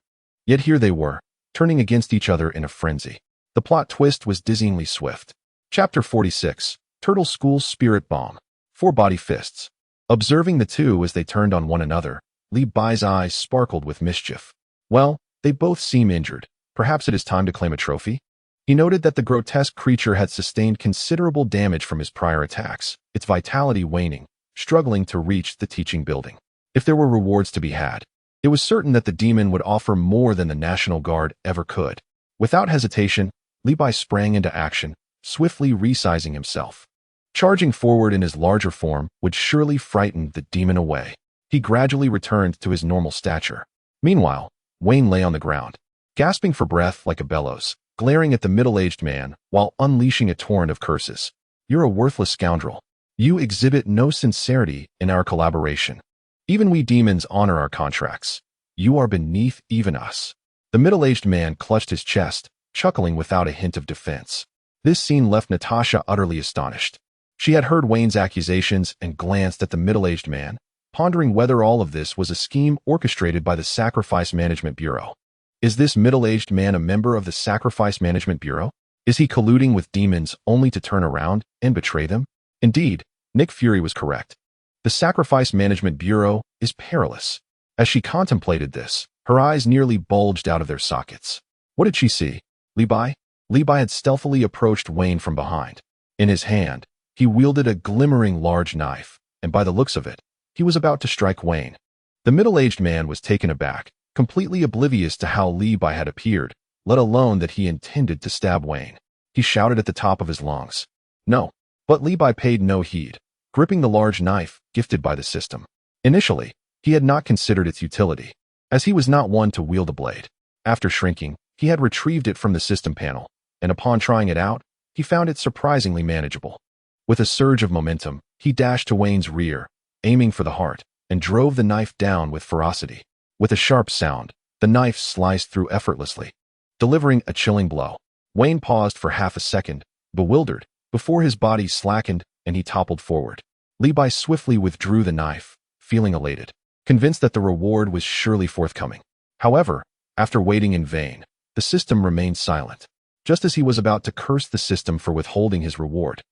[SPEAKER 1] Yet here they were, turning against each other in a frenzy. The plot twist was dizzyingly swift. Chapter 46, Turtle School's Spirit Bomb. 4 Body Fists. Observing the two as they turned on one another, Li Bai's eyes sparkled with mischief. Well, they both seem injured. Perhaps it is time to claim a trophy? He noted that the grotesque creature had sustained considerable damage from his prior attacks, its vitality waning, struggling to reach the teaching building. If there were rewards to be had, it was certain that the demon would offer more than the National Guard ever could. Without hesitation, Li Bai sprang into action, swiftly resizing himself. Charging forward in his larger form would surely frighten the demon away. He gradually returned to his normal stature. Meanwhile, Wayne lay on the ground, gasping for breath like a bellows, glaring at the middle-aged man while unleashing a torrent of curses. "You're a worthless scoundrel. You exhibit no sincerity in our collaboration. Even we demons honor our contracts. You are beneath even us." The middle-aged man clutched his chest, chuckling without a hint of defense. This scene left Natasha utterly astonished. She had heard Wayne's accusations and glanced at the middle-aged man, pondering whether all of this was a scheme orchestrated by the Sacrifice Management Bureau. Is this middle-aged man a member of the Sacrifice Management Bureau? Is he colluding with demons only to turn around and betray them? Indeed, Nick Fury was correct. The Sacrifice Management Bureau is perilous. As she contemplated this, her eyes nearly bulged out of their sockets. What did she see? Li Bai? Li Bai had stealthily approached Wayne from behind. In his hand, he wielded a glimmering large knife, and by the looks of it, he was about to strike Wayne. The middle-aged man was taken aback, completely oblivious to how Li Bai had appeared, let alone that he intended to stab Wayne. He shouted at the top of his lungs. "No." But Li Bai paid no heed, gripping the large knife gifted by the system. Initially, he had not considered its utility, as he was not one to wield a blade. After shrinking, he had retrieved it from the system panel, and upon trying it out, he found it surprisingly manageable. With a surge of momentum, he dashed to Wayne's rear, aiming for the heart, and drove the knife down with ferocity. With a sharp sound, the knife sliced through effortlessly, delivering a chilling blow. Wayne paused for half a second, bewildered, before his body slackened and he toppled forward. Li Bai swiftly withdrew the knife, feeling elated, convinced that the reward was surely forthcoming. However, after waiting in vain, the system remained silent. Just as he was about to curse the system for withholding his reward,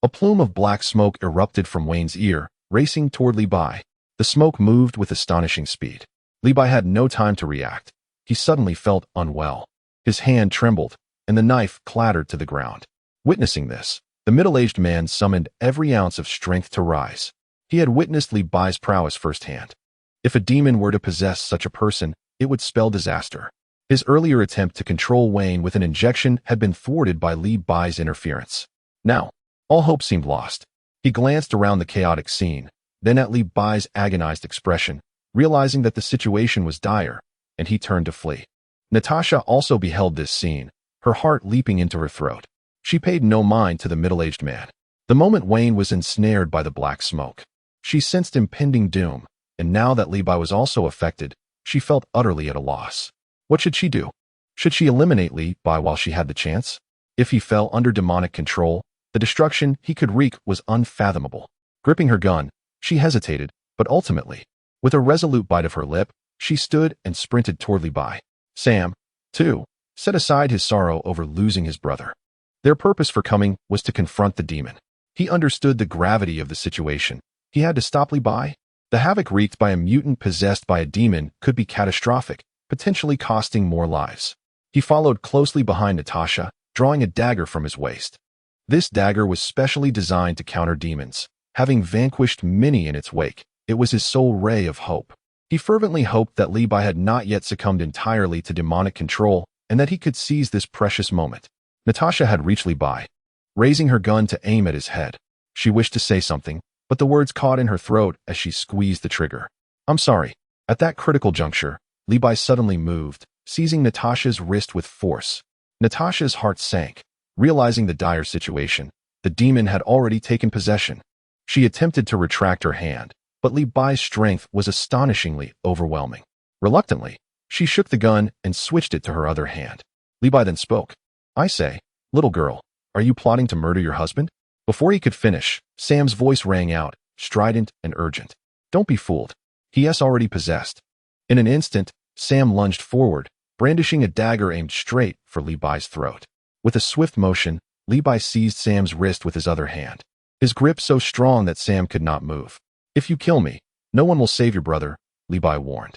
[SPEAKER 1] a plume of black smoke erupted from Wayne's ear, racing toward Li Bai. The smoke moved with astonishing speed. Li Bai had no time to react. He suddenly felt unwell. His hand trembled, and the knife clattered to the ground. Witnessing this, the middle-aged man summoned every ounce of strength to rise. He had witnessed Li Bai's prowess firsthand. If a demon were to possess such a person, it would spell disaster. His earlier attempt to control Wayne with an injection had been thwarted by Li Bai's interference. Now, all hope seemed lost. He glanced around the chaotic scene, then at Li Bai's agonized expression, realizing that the situation was dire, and he turned to flee. Natasha also beheld this scene, her heart leaping into her throat. She paid no mind to the middle-aged man. The moment Wayne was ensnared by the black smoke, she sensed impending doom, and now that Li Bai was also affected, she felt utterly at a loss. What should she do? Should she eliminate Li Bai while she had the chance? If he fell under demonic control, the destruction he could wreak was unfathomable. Gripping her gun, she hesitated, but ultimately, with a resolute bite of her lip, she stood and sprinted toward Li Bai. Sam, too, set aside his sorrow over losing his brother. Their purpose for coming was to confront the demon. He understood the gravity of the situation. He had to stop Li Bai. The havoc wreaked by a mutant possessed by a demon could be catastrophic, potentially costing more lives. He followed closely behind Natasha, drawing a dagger from his waist. This dagger was specially designed to counter demons. Having vanquished many in its wake, it was his sole ray of hope. He fervently hoped that Li Bai had not yet succumbed entirely to demonic control and that he could seize this precious moment. Natasha had reached Li Bai, raising her gun to aim at his head. She wished to say something, but the words caught in her throat as she squeezed the trigger. "I'm sorry." At that critical juncture, Li Bai suddenly moved, seizing Natasha's wrist with force. Natasha's heart sank. Realizing the dire situation, the demon had already taken possession. She attempted to retract her hand, but Li Bai's strength was astonishingly overwhelming. Reluctantly, she shook the gun and switched it to her other hand. Li Bai then spoke. "I say, little girl, are you plotting to murder your husband?" Before he could finish, Sam's voice rang out, strident and urgent. "Don't be fooled. He is already possessed." In an instant, Sam lunged forward, brandishing a dagger aimed straight for Li Bai's throat. With a swift motion, Li Bai seized Sam's wrist with his other hand, his grip so strong that Sam could not move. "If you kill me, no one will save your brother," Li Bai warned.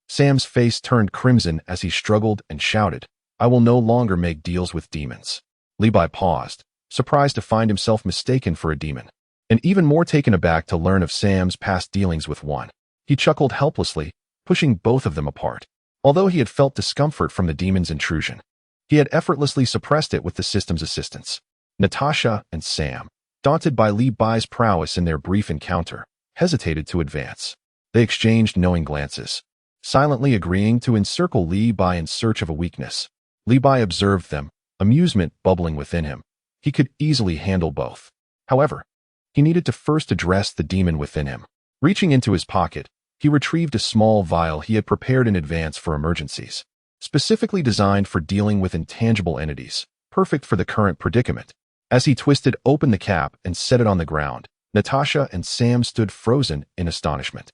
[SPEAKER 1] Sam's face turned crimson as he struggled and shouted, "I will no longer make deals with demons." Li Bai paused, surprised to find himself mistaken for a demon, and even more taken aback to learn of Sam's past dealings with one. He chuckled helplessly, pushing both of them apart. Although he had felt discomfort from the demon's intrusion, he had effortlessly suppressed it with the system's assistance. Natasha and Sam, daunted by Li Bai's prowess in their brief encounter, hesitated to advance. They exchanged knowing glances, silently agreeing to encircle Li Bai in search of a weakness. Li Bai observed them, amusement bubbling within him. He could easily handle both. However, he needed to first address the demon within him. Reaching into his pocket, he retrieved a small vial he had prepared in advance for emergencies, specifically designed for dealing with intangible entities, perfect for the current predicament. As he twisted open the cap and set it on the ground, Natasha and Sam stood frozen in astonishment.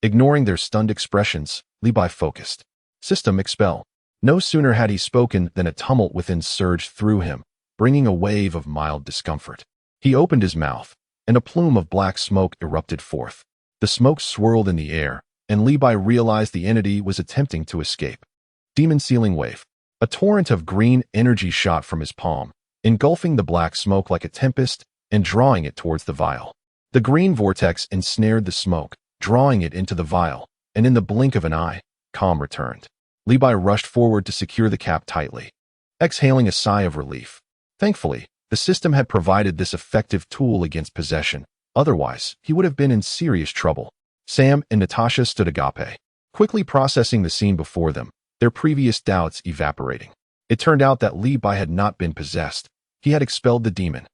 [SPEAKER 1] Ignoring their stunned expressions, Li Bai focused. "System expel." No sooner had he spoken than a tumult within surged through him, bringing a wave of mild discomfort. He opened his mouth, and a plume of black smoke erupted forth. The smoke swirled in the air, and Li Bai realized the entity was attempting to escape. Demon Sealing Wave. A torrent of green energy shot from his palm, engulfing the black smoke like a tempest and drawing it towards the vial. The green vortex ensnared the smoke, drawing it into the vial, and in the blink of an eye, calm returned. Li Bai rushed forward to secure the cap tightly, exhaling a sigh of relief. Thankfully, the system had provided this effective tool against possession. Otherwise, he would have been in serious trouble. Sam and Natasha stood agape, quickly processing the scene before them, their previous doubts evaporating. It turned out that Li Bai had not been possessed. He had expelled the demon.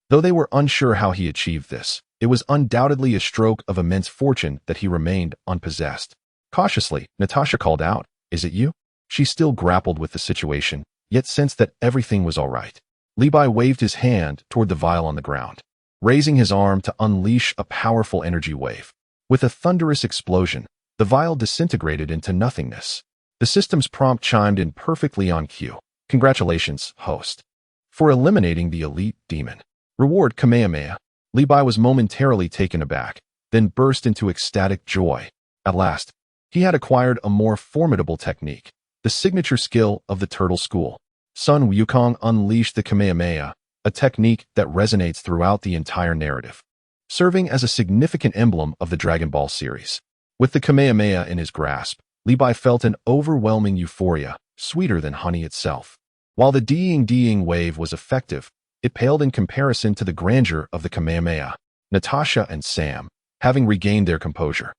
[SPEAKER 1] Though they were unsure how he achieved this, it was undoubtedly a stroke of immense fortune that he remained unpossessed. Cautiously, Natasha called out, "Is it you?" She still grappled with the situation, yet sensed that everything was all right. Li Bai waved his hand toward the vial on the ground, raising his arm to unleash a powerful energy wave. With a thunderous explosion, the vial disintegrated into nothingness. The system's prompt chimed in perfectly on cue. "Congratulations, host, for eliminating the elite demon. Reward Kamehameha." Li Bai was momentarily taken aback, then burst into ecstatic joy. At last, he had acquired a more formidable technique, the signature skill of the Turtle School. Sun Wukong unleashed the Kamehameha, a technique that resonates throughout the entire narrative, serving as a significant emblem of the Dragon Ball series. With the Kamehameha in his grasp, Li Bai felt an overwhelming euphoria, sweeter than honey itself. While the Taiyang wave was effective, it paled in comparison to the grandeur of the Kamehameha. Natasha and Sam, having regained their composure,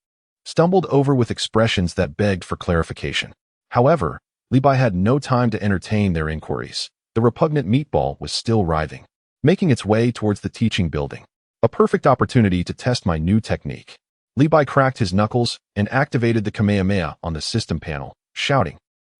[SPEAKER 1] stumbled over with expressions that begged for clarification. However, Li Bai had no time to entertain their inquiries. The repugnant meatball was still writhing, making its way towards the teaching building. "A perfect opportunity to test my new technique." Li Bai cracked his knuckles and activated the Kamehameha on the system panel, shouting,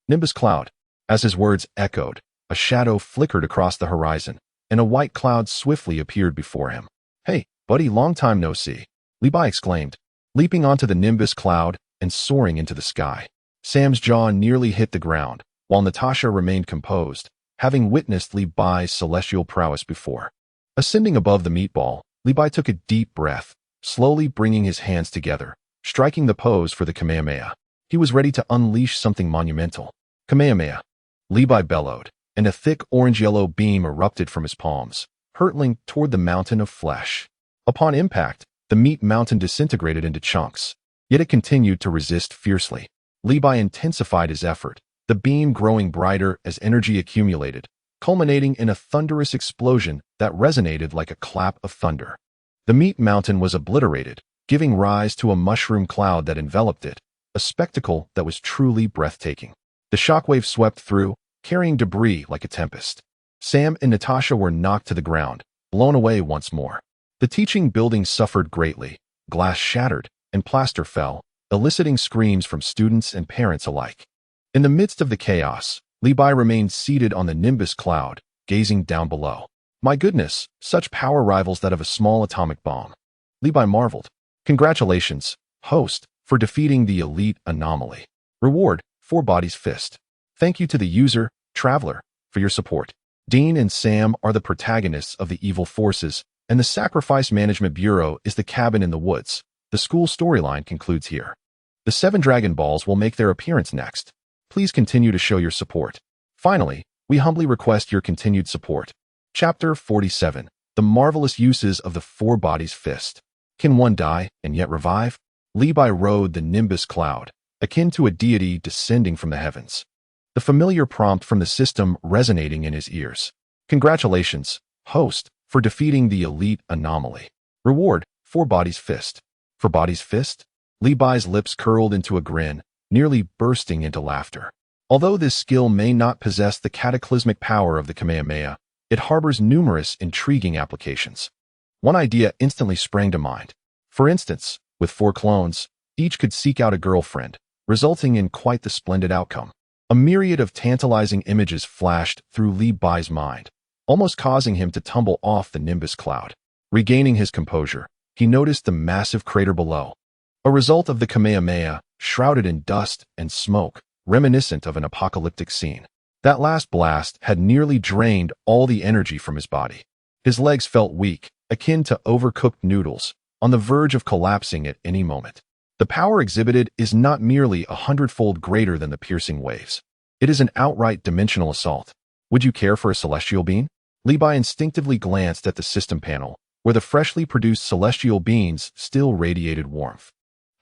[SPEAKER 1] "Nimbus Cloud." As his words echoed, a shadow flickered across the horizon, and a white cloud swiftly appeared before him. "Hey, buddy, long time no see." Li Bai exclaimed, leaping onto the nimbus cloud and soaring into the sky. Sam's jaw nearly hit the ground, while Natasha remained composed, having witnessed Li Bai's celestial prowess before. Ascending above the meatball, Li Bai took a deep breath, slowly bringing his hands together, striking the pose for the Kamehameha. He was ready to unleash something monumental. Kamehameha. Li Bai bellowed, and a thick orange-yellow beam erupted from his palms, hurtling toward the mountain of flesh. Upon impact, the meat mountain disintegrated into chunks, yet it continued to resist fiercely. Li Bai intensified his effort, the beam growing brighter as energy accumulated, culminating in a thunderous explosion that resonated like a clap of thunder. The meat mountain was obliterated, giving rise to a mushroom cloud that enveloped it, a spectacle that was truly breathtaking. The shockwave swept through, carrying debris like a tempest. Sam and Natasha were knocked to the ground, blown away once more. The teaching building suffered greatly, glass shattered, and plaster fell, eliciting screams from students and parents alike. In the midst of the chaos, Li Bai remained seated on the nimbus cloud, gazing down below. My goodness, such power rivals that of a small atomic bomb. Li Bai marveled. Congratulations, host, for defeating the elite anomaly. Reward, 4 Bodies Fist. Thank you to the user, Traveler, for your support. Dean and Sam are the protagonists of the evil forces, and the Sacrifice Management Bureau is the cabin in the woods. The school storyline concludes here. The 7 Dragon Balls will make their appearance next. Please continue to show your support. Finally, we humbly request your continued support. Chapter 47. The Marvelous Uses of the 4 Bodies Fist. Can one die and yet revive? Li Bai rode the nimbus cloud, akin to a deity descending from the heavens. The familiar prompt from the system resonating in his ears. Congratulations, host, for defeating the elite anomaly. Reward, 4 Bodies Fist. For Bodies Fist? Li Bai's lips curled into a grin, nearly bursting into laughter. Although this skill may not possess the cataclysmic power of the Kamehameha, it harbors numerous intriguing applications. One idea instantly sprang to mind. For instance, with 4 clones, each could seek out a girlfriend, resulting in quite the splendid outcome. A myriad of tantalizing images flashed through Li Bai's mind, almost causing him to tumble off the nimbus cloud. Regaining his composure, he noticed the massive crater below, a result of the Kamehameha, shrouded in dust and smoke, reminiscent of an apocalyptic scene. That last blast had nearly drained all the energy from his body. His legs felt weak, akin to overcooked noodles, on the verge of collapsing at any moment. The power exhibited is not merely 100-fold greater than the piercing waves. It is an outright dimensional assault. Would you care for a celestial being? Li Bai instinctively glanced at the system panel, where the freshly produced celestial beings still radiated warmth.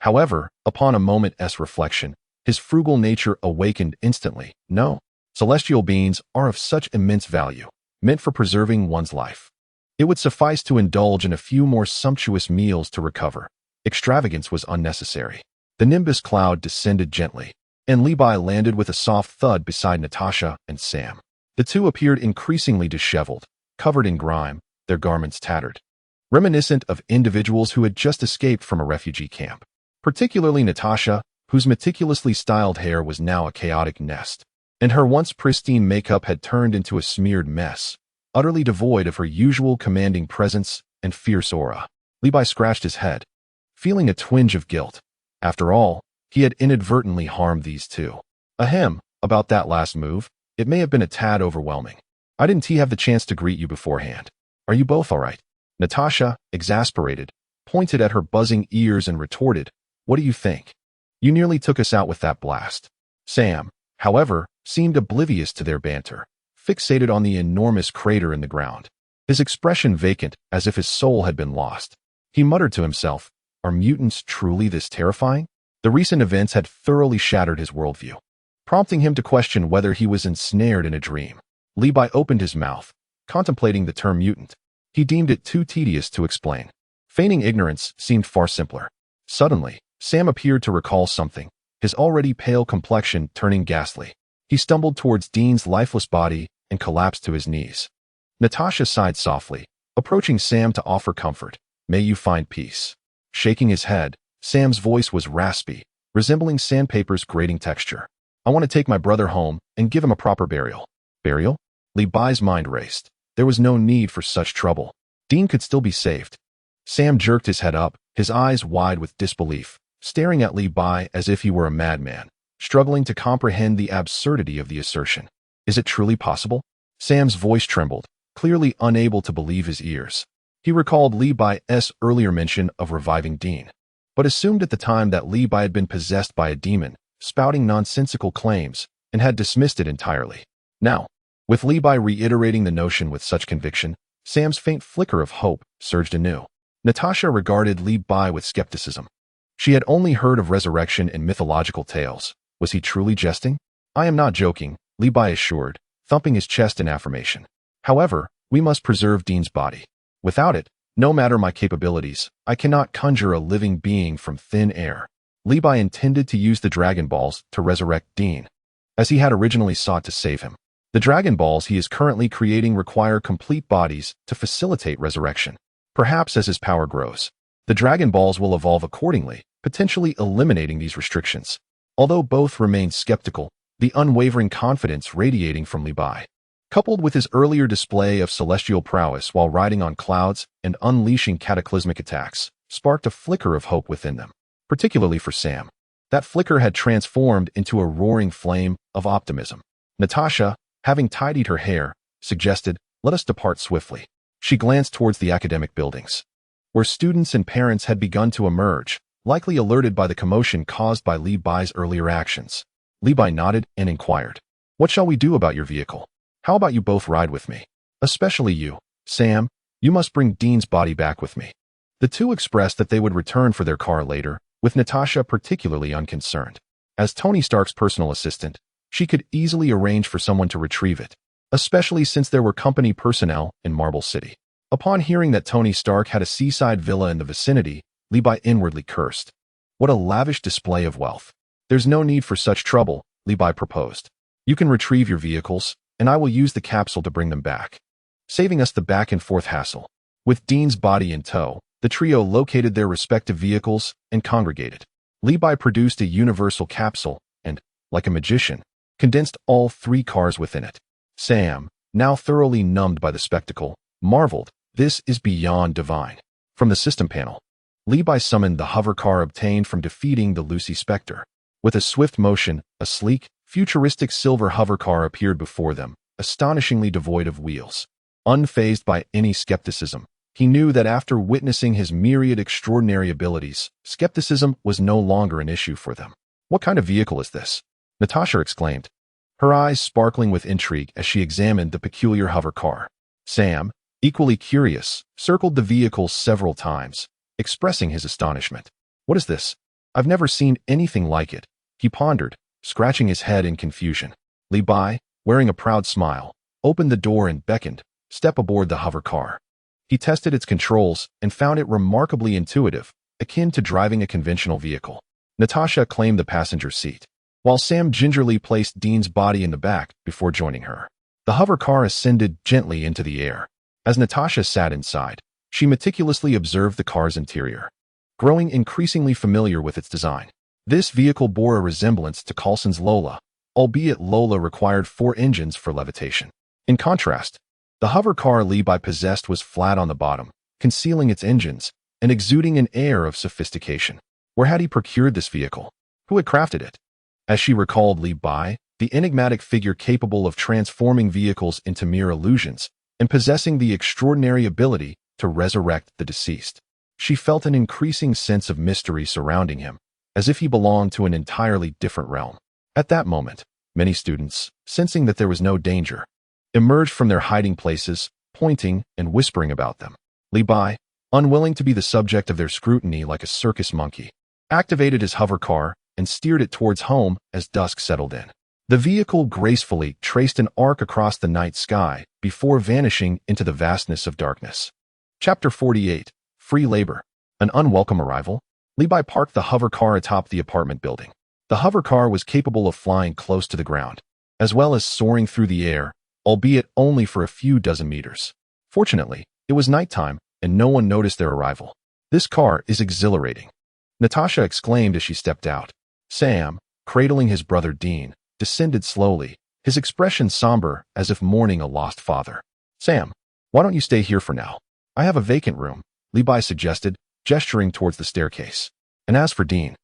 [SPEAKER 1] However, upon a moment's reflection, his frugal nature awakened instantly. No, celestial beings are of such immense value, meant for preserving one's life. It would suffice to indulge in a few more sumptuous meals to recover. Extravagance was unnecessary. The nimbus cloud descended gently, and Li Bai landed with a soft thud beside Natasha and Sam. The two appeared increasingly disheveled, covered in grime, their garments tattered, reminiscent of individuals who had just escaped from a refugee camp. Particularly Natasha, whose meticulously styled hair was now a chaotic nest, and her once pristine makeup had turned into a smeared mess, utterly devoid of her usual commanding presence and fierce aura. Li Bai scratched his head, feeling a twinge of guilt. After all, he had inadvertently harmed these two. Ahem, about that last move, it may have been a tad overwhelming. I didn't have the chance to greet you beforehand. Are you both all right? Natasha, exasperated, pointed at her buzzing ears and retorted, what do you think? You nearly took us out with that blast. Sam, however, seemed oblivious to their banter, fixated on the enormous crater in the ground, his expression vacant as if his soul had been lost. He muttered to himself, are mutants truly this terrifying? The recent events had thoroughly shattered his worldview, prompting him to question whether he was ensnared in a dream. Li Bai opened his mouth, contemplating the term mutant. He deemed it too tedious to explain. Feigning ignorance seemed far simpler. Suddenly, Sam appeared to recall something, his already pale complexion turning ghastly. He stumbled towards Dean's lifeless body and collapsed to his knees. Natasha sighed softly, approaching Sam to offer comfort. May you find peace. Shaking his head, Sam's voice was raspy, resembling sandpaper's grating texture. I want to take my brother home and give him a proper burial. Burial? Li Bai's mind raced. There was no need for such trouble. Dean could still be saved. Sam jerked his head up, his eyes wide with disbelief, staring at Li Bai as if he were a madman, struggling to comprehend the absurdity of the assertion. Is it truly possible? Sam's voice trembled, clearly unable to believe his ears. He recalled Li Bai's earlier mention of reviving Dean, but assumed at the time that Li Bai had been possessed by a demon, spouting nonsensical claims, and had dismissed it entirely. Now, with Li Bai reiterating the notion with such conviction, Sam's faint flicker of hope surged anew. Natasha regarded Li Bai with skepticism. She had only heard of resurrection in mythological tales. Was he truly jesting? I am not joking, Li Bai assured, thumping his chest in affirmation. However, we must preserve Dean's body. Without it, no matter my capabilities, I cannot conjure a living being from thin air. Li Bai intended to use the Dragon Balls to resurrect Dean, as he had originally sought to save him. The Dragon Balls he is currently creating require complete bodies to facilitate resurrection. Perhaps as his power grows, the Dragon Balls will evolve accordingly, potentially eliminating these restrictions. Although both remained skeptical, the unwavering confidence radiating from Li Bai, coupled with his earlier display of celestial prowess while riding on clouds and unleashing cataclysmic attacks, sparked a flicker of hope within them, particularly for Sam. That flicker had transformed into a roaring flame of optimism. Natasha, having tidied her hair, suggested, "Let us depart swiftly." She glanced towards the academic buildings, where students and parents had begun to emerge, likely alerted by the commotion caused by Li Bai's earlier actions. Li Bai nodded and inquired, "What shall we do about your vehicle? How about you both ride with me? Especially you, Sam, you must bring Dean's body back with me." The two expressed that they would return for their car later, with Natasha particularly unconcerned. As Tony Stark's personal assistant, she could easily arrange for someone to retrieve it, especially since there were company personnel in Marble City. Upon hearing that Tony Stark had a seaside villa in the vicinity, Li Bai inwardly cursed. What a lavish display of wealth. "There's no need for such trouble," Li Bai proposed. "You can retrieve your vehicles, and I will use the capsule to bring them back, saving us the back-and-forth hassle." With Dean's body in tow, the trio located their respective vehicles and congregated. Li Bai produced a universal capsule and, like a magician, condensed all three cars within it. Sam, now thoroughly numbed by the spectacle, marveled, "This is beyond divine." From the system panel, Li Bai summoned the hover car obtained from defeating the Lucy Spectre. With a swift motion, a sleek, futuristic silver hover car appeared before them, astonishingly devoid of wheels. Unfazed by any skepticism, he knew that after witnessing his myriad extraordinary abilities, skepticism was no longer an issue for them. "What kind of vehicle is this?" Natasha exclaimed, her eyes sparkling with intrigue as she examined the peculiar hover car. Sam, equally curious, circled the vehicle several times, expressing his astonishment. "What is this? I've never seen anything like it," he pondered, scratching his head in confusion. Li Bai, wearing a proud smile, opened the door and beckoned, "Step aboard the hover car." He tested its controls and found it remarkably intuitive, akin to driving a conventional vehicle. Natasha claimed the passenger seat, while Sam gingerly placed Dean's body in the back before joining her. The hover car ascended gently into the air. As Natasha sat inside, she meticulously observed the car's interior, growing increasingly familiar with its design. This vehicle bore a resemblance to Coulson's Lola, albeit Lola required 4 engines for levitation. In contrast, the hover car Li Bai possessed was flat on the bottom, concealing its engines and exuding an air of sophistication. Where had he procured this vehicle? Who had crafted it? As she recalled Li Bai, the enigmatic figure capable of transforming vehicles into mere illusions and possessing the extraordinary ability to resurrect the deceased, she felt an increasing sense of mystery surrounding him, as if he belonged to an entirely different realm. At that moment, many students, sensing that there was no danger, emerged from their hiding places, pointing and whispering about them. Li Bai, unwilling to be the subject of their scrutiny like a circus monkey, activated his hover car and steered it towards home as dusk settled in. The vehicle gracefully traced an arc across the night sky before vanishing into the vastness of darkness. Chapter 48. Free Labor. An unwelcome arrival? Li Bai parked the hover car atop the apartment building. The hover car was capable of flying close to the ground, as well as soaring through the air, albeit only for a few dozen meters. Fortunately, it was nighttime, and no one noticed their arrival. "This car is exhilarating," Natasha exclaimed as she stepped out. Sam, cradling his brother Dean, descended slowly, his expression somber as if mourning a lost father. "Sam, why don't you stay here for now? I have a vacant room," Li Bai suggested, gesturing towards the staircase. And as for Dean,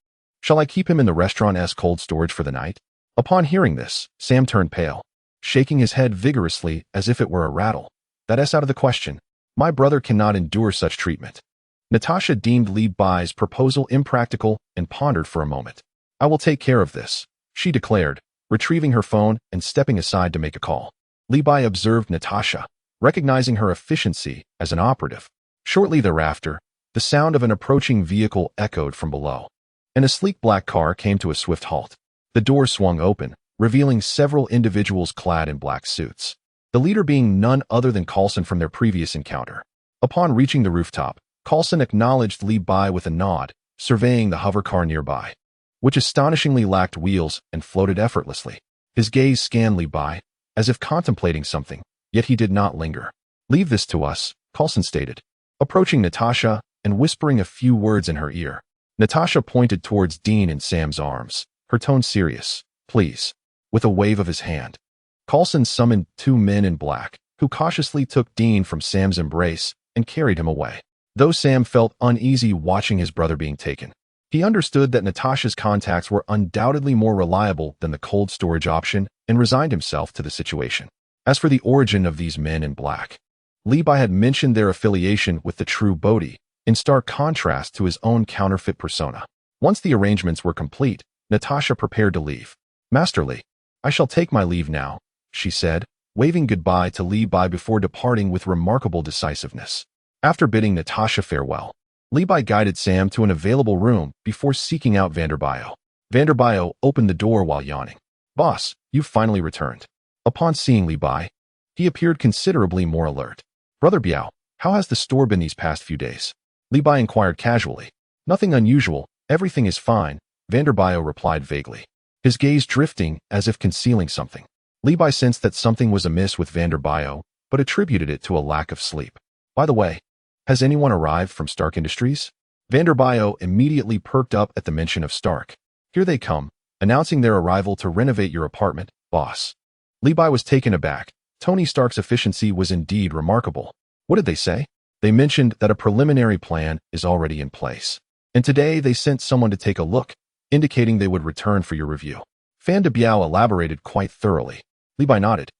[SPEAKER 1] shall I keep him in the restaurant-esque cold storage for the night? Upon hearing this, Sam turned pale, shaking his head vigorously as if it were a rattle. That's out of the question. My brother cannot endure such treatment. Natasha deemed Li Bai's proposal impractical and pondered for a moment. I will take care of this, she declared, retrieving her phone and stepping aside to make a call. Li Bai observed Natasha, recognizing her efficiency as an operative. Shortly thereafter, the sound of an approaching vehicle echoed from below, and a sleek black car came to a swift halt. The door swung open, revealing several individuals clad in black suits, the leader being none other than Coulson from their previous encounter. Upon reaching the rooftop, Coulson acknowledged Li Bai with a nod, surveying the hover car nearby, which astonishingly lacked wheels and floated effortlessly. His gaze scanned Li Bai, as if contemplating something, yet he did not linger. Leave this to us, Coulson stated, approaching Natasha and whispering a few words in her ear. Natasha pointed towards Dean in Sam's arms, her tone serious. Please. With a wave of his hand, Coulson summoned 2 men in black, who cautiously took Dean from Sam's embrace and carried him away. Though Sam felt uneasy watching his brother being taken, he understood that Natasha's contacts were undoubtedly more reliable than the cold storage option and resigned himself to the situation. As for the origin of these men in black, Li Bai had mentioned their affiliation with the true Bodhi, in stark contrast to his own counterfeit persona. Once the arrangements were complete, Natasha prepared to leave. Master Li, I shall take my leave now, she said, waving goodbye to Li Bai before departing with remarkable decisiveness. After bidding Natasha farewell, Li Bai guided Sam to an available room before seeking out Vanderbio. Vanderbio opened the door while yawning. Boss, you've finally returned. Upon seeing Li Bai, he appeared considerably more alert. Brother Biao, how has the store been these past few days? Li Bai inquired casually. Nothing unusual, everything is fine, Vanderbio replied vaguely, his gaze drifting as if concealing something. Li Bai sensed that something was amiss with Vanderbio, but attributed it to a lack of sleep. By the way, has anyone arrived from Stark Industries? Vanderbio immediately perked up at the mention of Stark. Here they come, announcing their arrival to renovate your apartment, boss. Li Bai was taken aback. Tony Stark's efficiency was indeed remarkable. What did they say? They mentioned that a preliminary plan is already in place, and today they sent someone to take a look, indicating they would return for your review. Fan de Biao elaborated quite thoroughly. Li Bai nodded,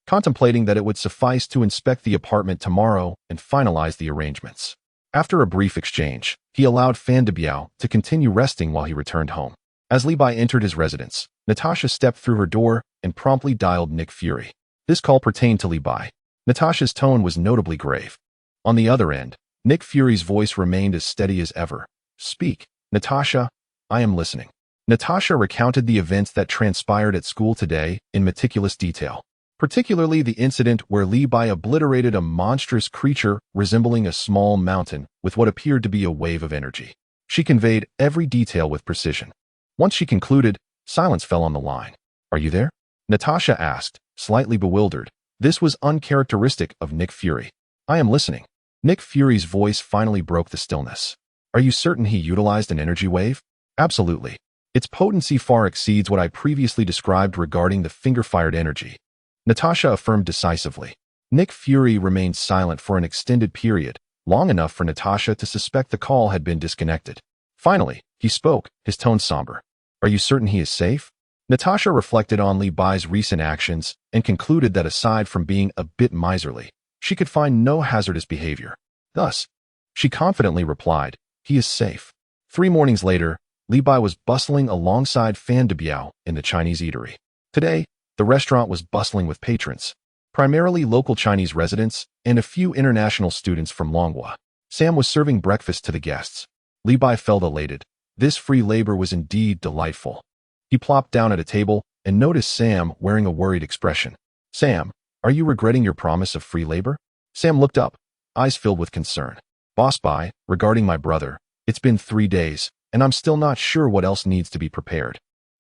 [SPEAKER 1] contemplating that it would suffice to inspect the apartment tomorrow and finalize the arrangements. After a brief exchange, he allowed Fan de Biao to continue resting while he returned home. As Li Bai entered his residence, Natasha stepped through her door and promptly dialed Nick Fury. This call pertained to Li Bai. Natasha's tone was notably grave. On the other end, Nick Fury's voice remained as steady as ever. Speak, Natasha, I am listening. Natasha recounted the events that transpired at school today in meticulous detail, particularly the incident where Li Bai obliterated a monstrous creature resembling a small mountain with what appeared to be a wave of energy. She conveyed every detail with precision. Once she concluded, silence fell on the line. Are you there? Natasha asked, slightly bewildered. This was uncharacteristic of Nick Fury. I am listening. Nick Fury's voice finally broke the stillness. Are you certain he utilized an energy wave? Absolutely. Its potency far exceeds what I previously described regarding the finger-fired energy, Natasha affirmed decisively. Nick Fury remained silent for an extended period, long enough for Natasha to suspect the call had been disconnected. Finally, he spoke, his tone somber. Are you certain he is safe? Natasha reflected on Li Bai's recent actions and concluded that aside from being a bit miserly, she could find no hazardous behavior. Thus, she confidently replied, he is safe. 3 mornings later, Li Bai was bustling alongside Fan de Biao in the Chinese eatery. Today, the restaurant was bustling with patrons, primarily local Chinese residents and a few international students from Longhua. Sam was serving breakfast to the guests. Li Bai felt elated. This free labor was indeed delightful. He plopped down at a table and noticed Sam wearing a worried expression. Sam, are you regretting your promise of free labor? Sam looked up, eyes filled with concern. Boss Bai, regarding my brother, it's been 3 days, and I'm still not sure what else needs to be prepared.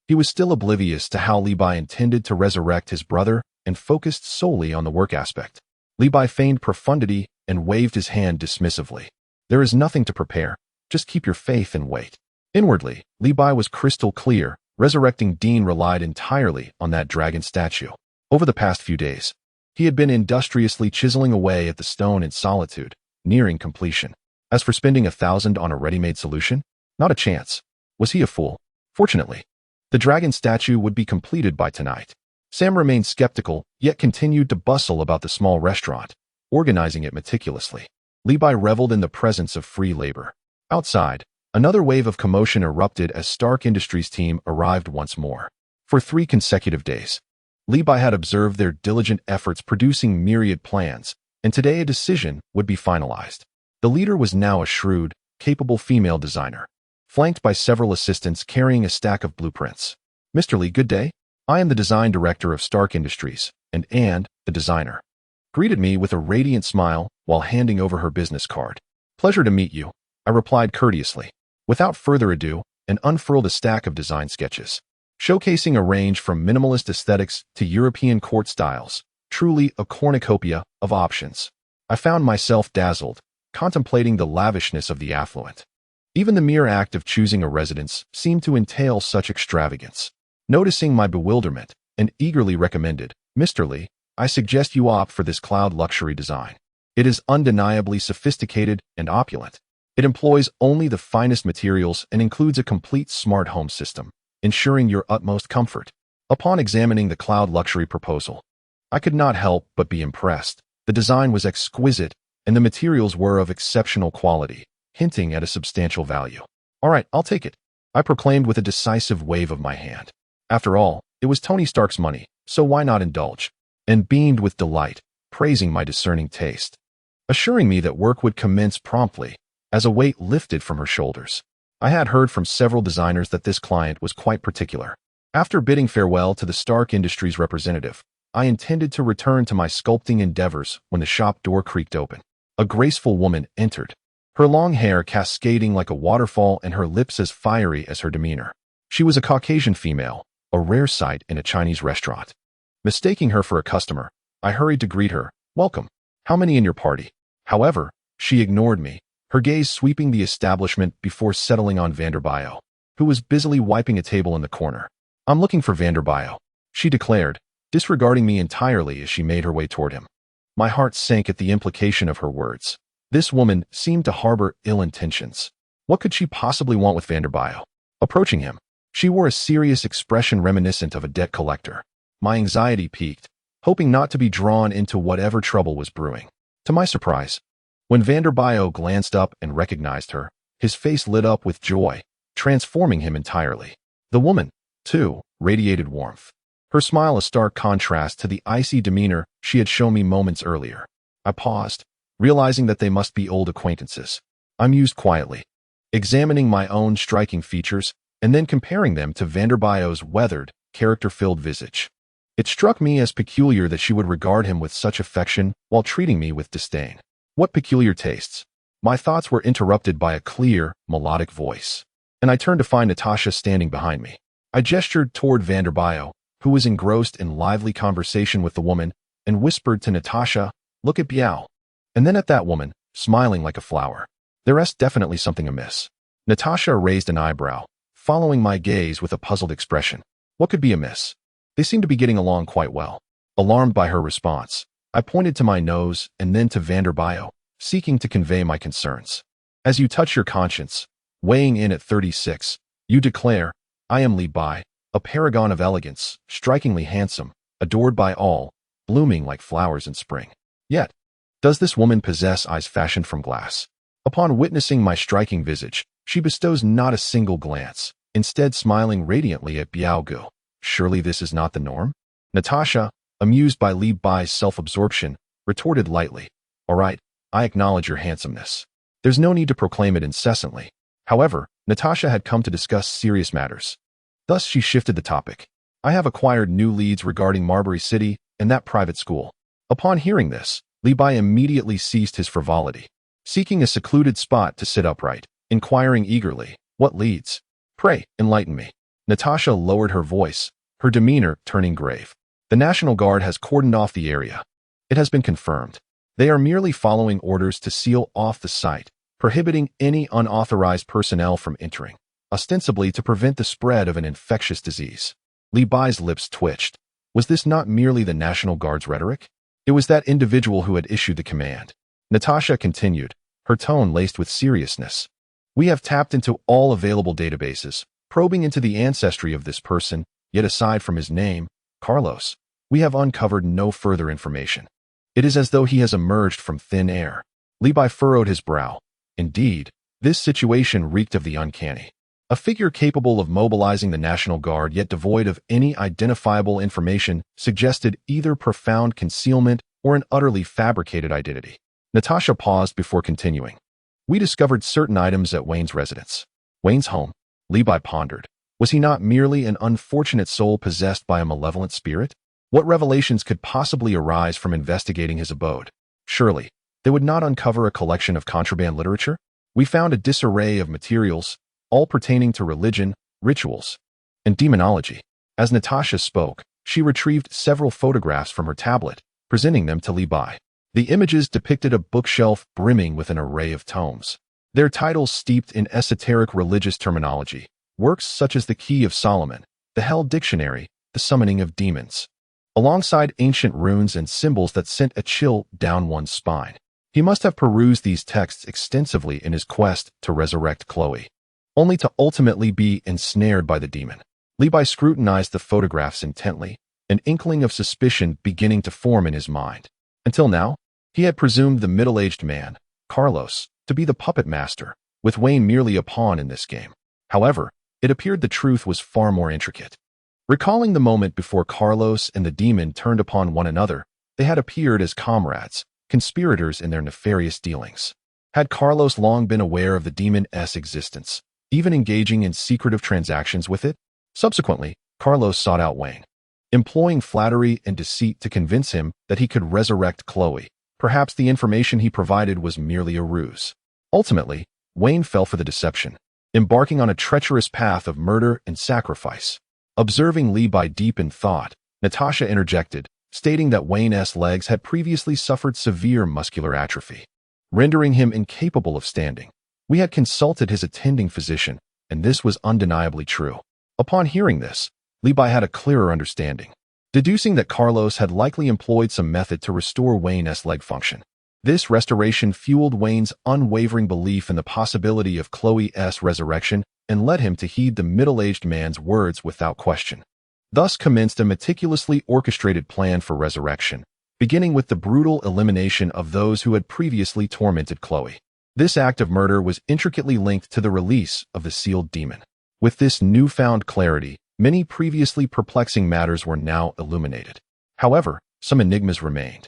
[SPEAKER 1] He was still oblivious to how Li Bai intended to resurrect his brother and focused solely on the work aspect. Li Bai feigned profundity and waved his hand dismissively. There is nothing to prepare. Just keep your faith and wait. Inwardly, Li Bai was crystal clear. Resurrecting Dean relied entirely on that dragon statue. Over the past few days, he had been industriously chiseling away at the stone in solitude, nearing completion. As for spending 1,000 on a ready-made solution, not a chance. Was he a fool? Fortunately, the dragon statue would be completed by tonight. Sam remained skeptical, yet continued to bustle about the small restaurant, organizing it meticulously. Levi reveled in the presence of free labor. Outside, another wave of commotion erupted as Stark Industries' team arrived once more. For 3 consecutive days, Levi had observed their diligent efforts producing myriad plans, and today a decision would be finalized. The leader was now a shrewd, capable female designer, flanked by several assistants carrying a stack of blueprints. "Mr. Lee, good day. I am the design director of Stark Industries, and the designer," greeted me with a radiant smile while handing over her business card. "Pleasure to meet you," I replied courteously. Without further ado, and unfurled a stack of design sketches, showcasing a range from minimalist aesthetics to European court styles, truly a cornucopia of options. I found myself dazzled, contemplating the lavishness of the affluent. Even the mere act of choosing a residence seemed to entail such extravagance. Noticing my bewilderment, and eagerly recommended, "Mr. Lee, I suggest you opt for this cloud luxury design. It is undeniably sophisticated and opulent. It employs only the finest materials and includes a complete smart home system, ensuring your utmost comfort." Upon examining the cloud luxury proposal, I could not help but be impressed. The design was exquisite, and the materials were of exceptional quality, hinting at a substantial value. "All right, I'll take it," I proclaimed with a decisive wave of my hand. After all, it was Tony Stark's money, so why not indulge? And beamed with delight, praising my discerning taste, assuring me that work would commence promptly, as a weight lifted from her shoulders. I had heard from several designers that this client was quite particular. After bidding farewell to the Stark Industries representative, I intended to return to my sculpting endeavors when the shop door creaked open. A graceful woman entered, her long hair cascading like a waterfall and her lips as fiery as her demeanor. She was a Caucasian female, a rare sight in a Chinese restaurant. Mistaking her for a customer, I hurried to greet her. "Welcome. How many in your party?" However, she ignored me, her gaze sweeping the establishment before settling on Vanderbio, who was busily wiping a table in the corner. "I'm looking for Vanderbio," she declared, disregarding me entirely as she made her way toward him. My heart sank at the implication of her words. This woman seemed to harbor ill intentions. What could she possibly want with Vanderbio? Approaching him, she wore a serious expression reminiscent of a debt collector. My anxiety peaked, hoping not to be drawn into whatever trouble was brewing. To my surprise, when Vanderbio glanced up and recognized her, his face lit up with joy, transforming him entirely. The woman, too, radiated warmth, her smile a stark contrast to the icy demeanor she had shown me moments earlier. I paused, realizing that they must be old acquaintances. I mused quietly, examining my own striking features and then comparing them to Vanderbio's weathered, character-filled visage. It struck me as peculiar that she would regard him with such affection while treating me with disdain. What peculiar tastes! My thoughts were interrupted by a clear, melodic voice, and I turned to find Natasha standing behind me. I gestured toward Vanderbio, who was engrossed in lively conversation with the woman, and whispered to Natasha, "Look at Biao." And then at that woman, smiling like a flower. There's definitely something amiss. Natasha raised an eyebrow, following my gaze with a puzzled expression. What could be amiss? They seemed to be getting along quite well. Alarmed by her response, I pointed to my nose and then to Vanderbio, seeking to convey my concerns. "As you touch your conscience, weighing in at 36, you declare, 'I am Li Bai, a paragon of elegance, strikingly handsome, adored by all, blooming like flowers in spring.' Yet, does this woman possess eyes fashioned from glass? Upon witnessing my striking visage, she bestows not a single glance, instead smiling radiantly at Biao Gu. Surely this is not the norm?" Natasha, amused by Li Bai's self-absorption, retorted lightly, "All right, I acknowledge your handsomeness. There's no need to proclaim it incessantly." However, Natasha had come to discuss serious matters. Thus she shifted the topic. "I have acquired new leads regarding Marbury City and that private school." Upon hearing this, Li Bai immediately ceased his frivolity, seeking a secluded spot to sit upright, inquiring eagerly, "What leads? Pray, enlighten me." Natasha lowered her voice, her demeanor turning grave. "The National Guard has cordoned off the area. It has been confirmed. They are merely following orders to seal off the site, prohibiting any unauthorized personnel from entering, ostensibly to prevent the spread of an infectious disease." Li Bai's lips twitched. Was this not merely the National Guard's rhetoric? It was that individual who had issued the command. Natasha continued, her tone laced with seriousness. We have tapped into all available databases, probing into the ancestry of this person, yet aside from his name, Carlos, we have uncovered no further information. It is as though he has emerged from thin air. Levi furrowed his brow. Indeed, this situation reeked of the uncanny. A figure capable of mobilizing the National Guard yet devoid of any identifiable information suggested either profound concealment or an utterly fabricated identity. Natasha paused before continuing. We discovered certain items at Wayne's residence. Wayne's home? Levi pondered. Was he not merely an unfortunate soul possessed by a malevolent spirit? What revelations could possibly arise from investigating his abode? Surely, they would not uncover a collection of contraband literature? We found a disarray of materials, all pertaining to religion, rituals, and demonology. As Natasha spoke, she retrieved several photographs from her tablet, presenting them to Levi. The images depicted a bookshelf brimming with an array of tomes. Their titles steeped in esoteric religious terminology, works such as the Key of Solomon, the Hell Dictionary, the Summoning of Demons, alongside ancient runes and symbols that sent a chill down one's spine. He must have perused these texts extensively in his quest to resurrect Chloe, only to ultimately be ensnared by the demon. Levi scrutinized the photographs intently, an inkling of suspicion beginning to form in his mind. Until now, he had presumed the middle-aged man, Carlos, to be the puppet master, with Wayne merely a pawn in this game. However, it appeared the truth was far more intricate. Recalling the moment before Carlos and the demon turned upon one another, they had appeared as comrades, conspirators in their nefarious dealings. Had Carlos long been aware of the demon's existence, even engaging in secretive transactions with it? Subsequently, Carlos sought out Wayne, employing flattery and deceit to convince him that he could resurrect Chloe. Perhaps the information he provided was merely a ruse. Ultimately, Wayne fell for the deception, embarking on a treacherous path of murder and sacrifice. Observing Levi deep in thought, Natasha interjected, stating that Wayne's legs had previously suffered severe muscular atrophy, rendering him incapable of standing. We had consulted his attending physician, and this was undeniably true. Upon hearing this, Levi had a clearer understanding, deducing that Carlos had likely employed some method to restore Wayne's leg function. This restoration fueled Wayne's unwavering belief in the possibility of Chloe's resurrection and led him to heed the middle-aged man's words without question. Thus commenced a meticulously orchestrated plan for resurrection, beginning with the brutal elimination of those who had previously tormented Chloe. This act of murder was intricately linked to the release of the sealed demon. With this newfound clarity, many previously perplexing matters were now illuminated. However, some enigmas remained,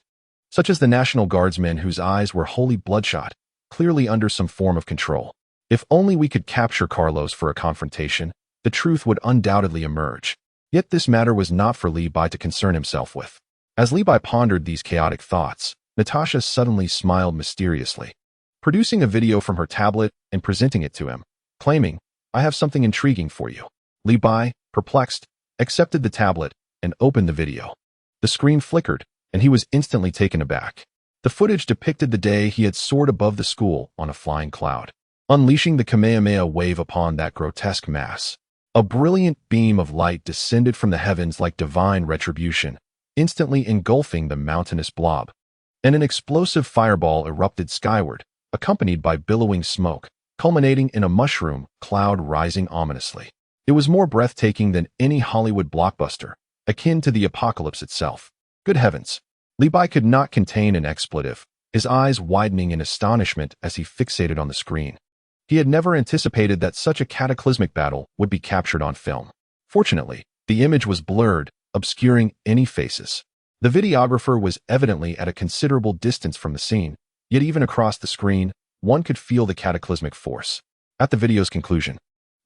[SPEAKER 1] such as the National Guardsmen whose eyes were wholly bloodshot, clearly under some form of control. If only we could capture Carlos for a confrontation, the truth would undoubtedly emerge. Yet this matter was not for Levi to concern himself with. As Levi pondered these chaotic thoughts, Natasha suddenly smiled mysteriously, producing a video from her tablet and presenting it to him, claiming, "I have something intriguing for you." Levi, perplexed, accepted the tablet and opened the video. The screen flickered, and he was instantly taken aback. The footage depicted the day he had soared above the school on a flying cloud, unleashing the Kamehameha wave upon that grotesque mass. A brilliant beam of light descended from the heavens like divine retribution, instantly engulfing the mountainous blob, and an explosive fireball erupted skyward, accompanied by billowing smoke, culminating in a mushroom cloud rising ominously. It was more breathtaking than any Hollywood blockbuster, akin to the apocalypse itself. Good heavens! Levi could not contain an expletive, his eyes widening in astonishment as he fixated on the screen. He had never anticipated that such a cataclysmic battle would be captured on film. Fortunately, the image was blurred, obscuring any faces. The videographer was evidently at a considerable distance from the scene, yet even across the screen, one could feel the cataclysmic force. At the video's conclusion,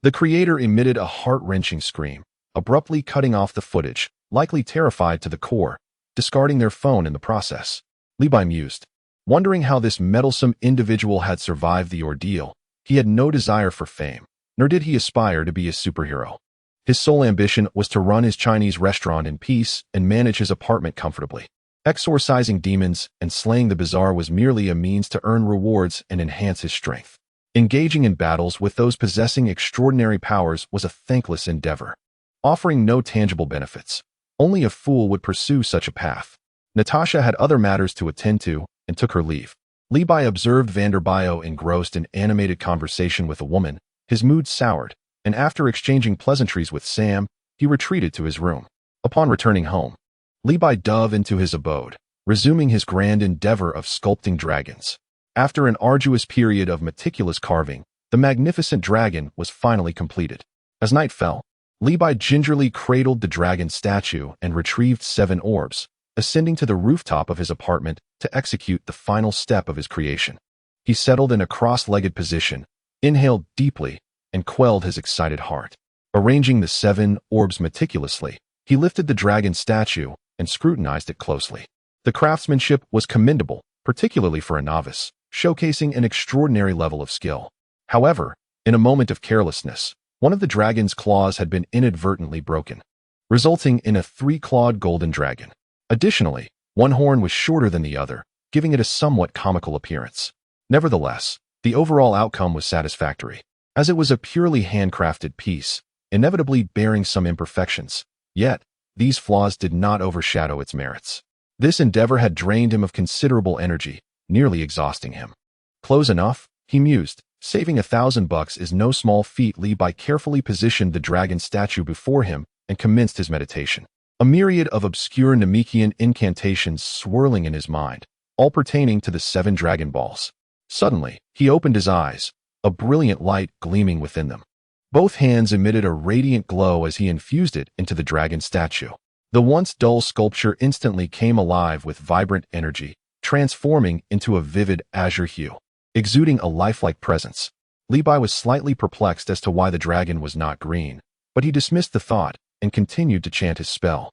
[SPEAKER 1] the creator emitted a heart-wrenching scream, abruptly cutting off the footage, likely terrified to the core, discarding their phone in the process. Levi mused, wondering how this meddlesome individual had survived the ordeal. He had no desire for fame, nor did he aspire to be a superhero. His sole ambition was to run his Chinese restaurant in peace and manage his apartment comfortably. Exorcising demons and slaying the bizarre was merely a means to earn rewards and enhance his strength. Engaging in battles with those possessing extraordinary powers was a thankless endeavor, offering no tangible benefits. Only a fool would pursue such a path. Natasha had other matters to attend to and took her leave. Levi observed Vanderbio engrossed in animated conversation with a woman. His mood soured, and after exchanging pleasantries with Sam, he retreated to his room. Upon returning home, Levi dove into his abode, resuming his grand endeavor of sculpting dragons. After an arduous period of meticulous carving, the magnificent dragon was finally completed. As night fell, Levi gingerly cradled the dragon statue and retrieved 7 orbs, ascending to the rooftop of his apartment to execute the final step of his creation. He settled in a cross-legged position, inhaled deeply, and quelled his excited heart. Arranging the 7 orbs meticulously, he lifted the dragon statue and scrutinized it closely. The craftsmanship was commendable, particularly for a novice, showcasing an extraordinary level of skill. However, in a moment of carelessness, one of the dragon's claws had been inadvertently broken, resulting in a 3-clawed golden dragon. Additionally, one horn was shorter than the other, giving it a somewhat comical appearance. Nevertheless, the overall outcome was satisfactory, as it was a purely handcrafted piece, inevitably bearing some imperfections. Yet, these flaws did not overshadow its merits. This endeavor had drained him of considerable energy, nearly exhausting him. Close enough, he mused. Saving $1,000 is no small feat. Levi carefully positioned the dragon statue before him and commenced his meditation. A myriad of obscure Namekian incantations swirling in his mind, all pertaining to the 7 dragon balls. Suddenly, he opened his eyes, a brilliant light gleaming within them. Both hands emitted a radiant glow as he infused it into the dragon statue. The once dull sculpture instantly came alive with vibrant energy, transforming into a vivid azure hue, exuding a lifelike presence. Levi was slightly perplexed as to why the dragon was not green, but he dismissed the thought and continued to chant his spell.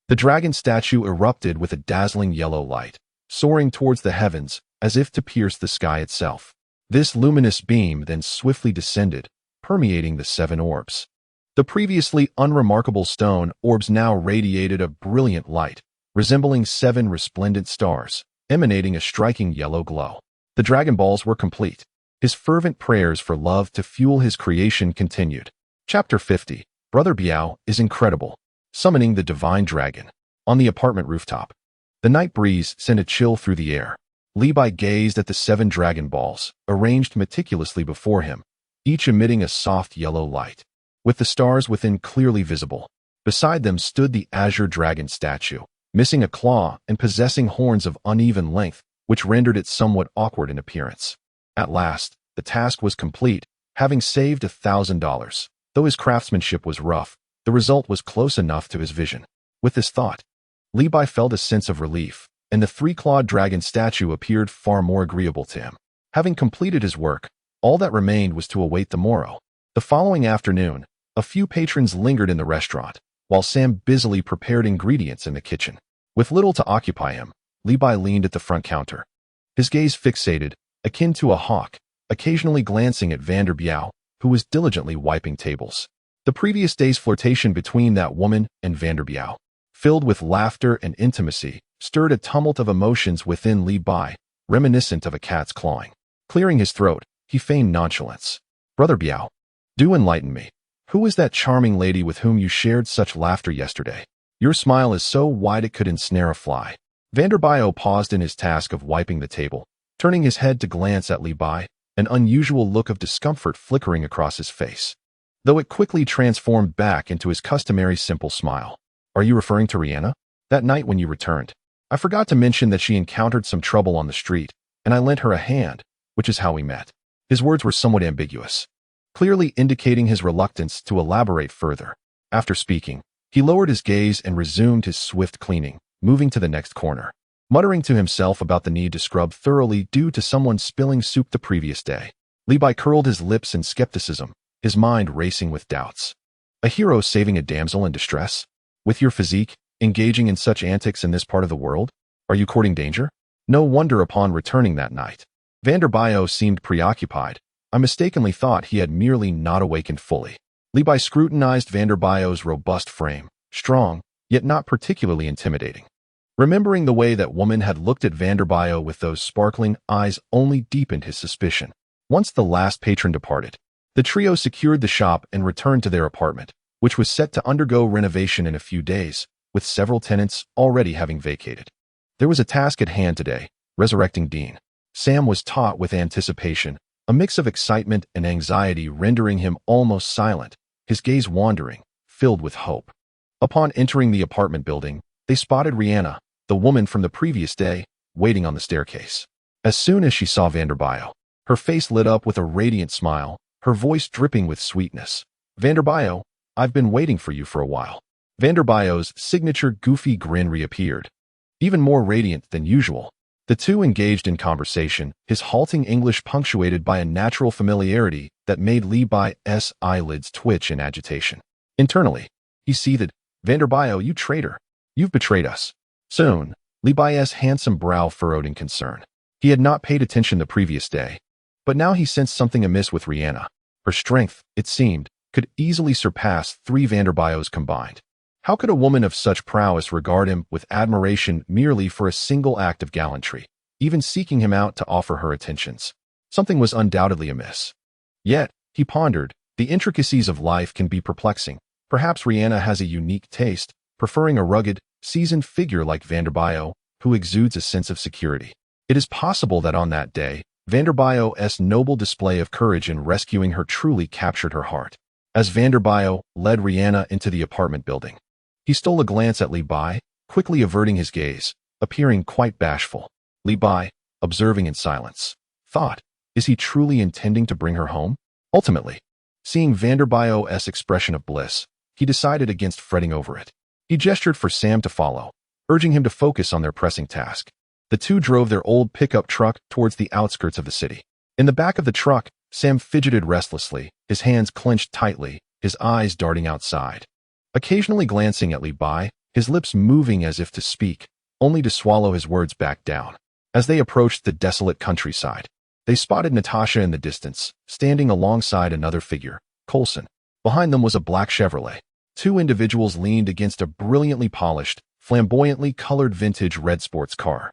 [SPEAKER 1] The dragon statue erupted with a dazzling yellow light, soaring towards the heavens as if to pierce the sky itself. This luminous beam then swiftly descended, permeating the 7 orbs. The previously unremarkable stone orbs now radiated a brilliant light, resembling 7 resplendent stars, emanating a striking yellow glow. The dragon balls were complete. His fervent prayers for love to fuel his creation continued. Chapter 50. Brother Biao is incredible. Summoning the divine dragon. On the apartment rooftop, the night breeze sent a chill through the air. Levi gazed at the 7 dragon balls, arranged meticulously before him, each emitting a soft yellow light, with the stars within clearly visible. Beside them stood the azure dragon statue, missing a claw and possessing horns of uneven length, which rendered it somewhat awkward in appearance. At last, the task was complete, having saved $1,000. Though his craftsmanship was rough, the result was close enough to his vision. With this thought, Levi felt a sense of relief, and the 3-clawed dragon statue appeared far more agreeable to him. Having completed his work, all that remained was to await the morrow. The following afternoon, a few patrons lingered in the restaurant, while Sam busily prepared ingredients in the kitchen. With little to occupy him, Levi leaned at the front counter, his gaze fixated, akin to a hawk, occasionally glancing at Vanderbiao, who was diligently wiping tables. The previous day's flirtation between that woman and Vanderbiao, filled with laughter and intimacy, stirred a tumult of emotions within Levi, reminiscent of a cat's clawing. Clearing his throat, he feigned nonchalance. Brother Biao, do enlighten me. Who is that charming lady with whom you shared such laughter yesterday? Your smile is so wide it could ensnare a fly. Vanderbio paused in his task of wiping the table, turning his head to glance at Levi, an unusual look of discomfort flickering across his face, though it quickly transformed back into his customary simple smile. Are you referring to Rihanna? That night when you returned, I forgot to mention that she encountered some trouble on the street, and I lent her a hand, which is how we met. His words were somewhat ambiguous, clearly indicating his reluctance to elaborate further. After speaking, he lowered his gaze and resumed his swift cleaning, moving to the next corner, muttering to himself about the need to scrub thoroughly due to someone spilling soup the previous day. Levi curled his lips in skepticism, his mind racing with doubts. A hero saving a damsel in distress? With your physique, engaging in such antics in this part of the world? Are you courting danger? No wonder upon returning that night, Vanderbio seemed preoccupied. I mistakenly thought he had merely not awakened fully. Levi scrutinized Vanderbio's robust frame, strong, yet not particularly intimidating. Remembering the way that woman had looked at Vanderbio with those sparkling eyes only deepened his suspicion. Once the last patron departed, the trio secured the shop and returned to their apartment, which was set to undergo renovation in a few days, with several tenants already having vacated. There was a task at hand today, resurrecting Dean. Sam was taut with anticipation, a mix of excitement and anxiety rendering him almost silent, his gaze wandering, filled with hope. Upon entering the apartment building, they spotted Rihanna, the woman from the previous day, waiting on the staircase. As soon as she saw Vanderbio, her face lit up with a radiant smile, her voice dripping with sweetness. "Vanderbio, I've been waiting for you for a while." Vanderbio's signature goofy grin reappeared, even more radiant than usual. The two engaged in conversation, his halting English punctuated by a natural familiarity that made Li Bai's eyelids twitch in agitation. Internally, he seethed, "Vanderbio, you traitor. You've betrayed us." Soon, Li Bai's handsome brow furrowed in concern. He had not paid attention the previous day, but now he sensed something amiss with Rihanna. Her strength, it seemed, could easily surpass 3 Vanderbios combined. How could a woman of such prowess regard him with admiration merely for a single act of gallantry, even seeking him out to offer her attentions? Something was undoubtedly amiss. Yet, he pondered, the intricacies of life can be perplexing. Perhaps Rihanna has a unique taste, preferring a rugged, seasoned figure like Vanderbio, who exudes a sense of security. It is possible that on that day, Vanderbio's noble display of courage in rescuing her truly captured her heart. As Vanderbio led Rihanna into the apartment building, he stole a glance at Li Bai, quickly averting his gaze, appearing quite bashful. Li Bai, observing in silence, thought, is he truly intending to bring her home? Ultimately, seeing Vanderbio's expression of bliss, he decided against fretting over it. He gestured for Sam to follow, urging him to focus on their pressing task. The two drove their old pickup truck towards the outskirts of the city. In the back of the truck, Sam fidgeted restlessly, his hands clenched tightly, his eyes darting outside. Occasionally glancing at Li Bai, his lips moving as if to speak, only to swallow his words back down. As they approached the desolate countryside, they spotted Natasha in the distance, standing alongside another figure, Coulson. Behind them was a black Chevrolet. Two individuals leaned against a brilliantly polished, flamboyantly colored vintage red sports car.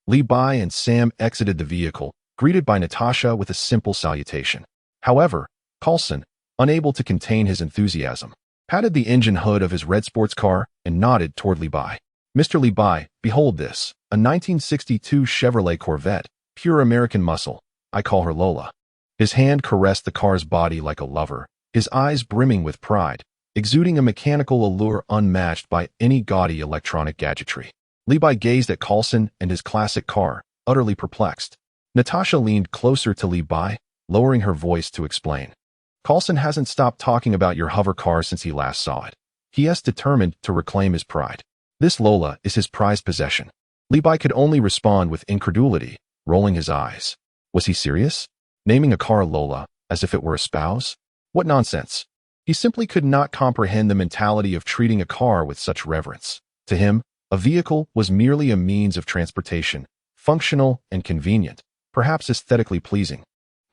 [SPEAKER 1] Li Bai and Sam exited the vehicle, greeted by Natasha with a simple salutation. However, Coulson, unable to contain his enthusiasm, patted the engine hood of his red sports car and nodded toward Li Bai. "Mr. Li Bai, behold this, a 1962 Chevrolet Corvette, pure American muscle. I call her Lola." His hand caressed the car's body like a lover, his eyes brimming with pride, exuding a mechanical allure unmatched by any gaudy electronic gadgetry. Li Bai gazed at Coulson and his classic car, utterly perplexed. Natasha leaned closer to Li Bai, lowering her voice to explain. "Coulson hasn't stopped talking about your hover car since he last saw it. He is determined to reclaim his pride. This Lola is his prized possession." Li Bai could only respond with incredulity, rolling his eyes. Was he serious? Naming a car Lola, as if it were a spouse? What nonsense! He simply could not comprehend the mentality of treating a car with such reverence. To him, a vehicle was merely a means of transportation, functional and convenient, perhaps aesthetically pleasing.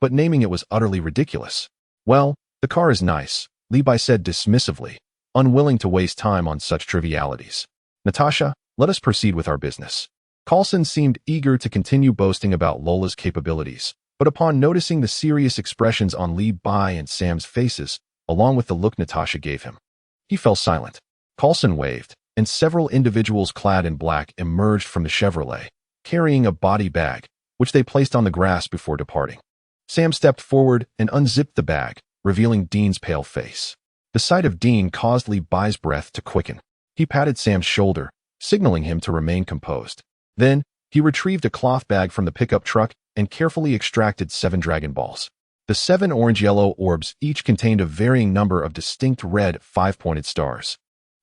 [SPEAKER 1] But naming it was utterly ridiculous. "Well, the car is nice," Li Bai said dismissively, unwilling to waste time on such trivialities. "Natasha, let us proceed with our business." Coulson seemed eager to continue boasting about Lola's capabilities, but upon noticing the serious expressions on Li Bai and Sam's faces, along with the look Natasha gave him, he fell silent. Coulson waved, and several individuals clad in black emerged from the Chevrolet, carrying a body bag, which they placed on the grass before departing. Sam stepped forward and unzipped the bag, revealing Dean's pale face. The sight of Dean caused Li Bai's breath to quicken. He patted Sam's shoulder, signaling him to remain composed. Then, he retrieved a cloth bag from the pickup truck and carefully extracted 7 Dragon Balls. The 7 orange-yellow orbs each contained a varying number of distinct red 5-pointed stars.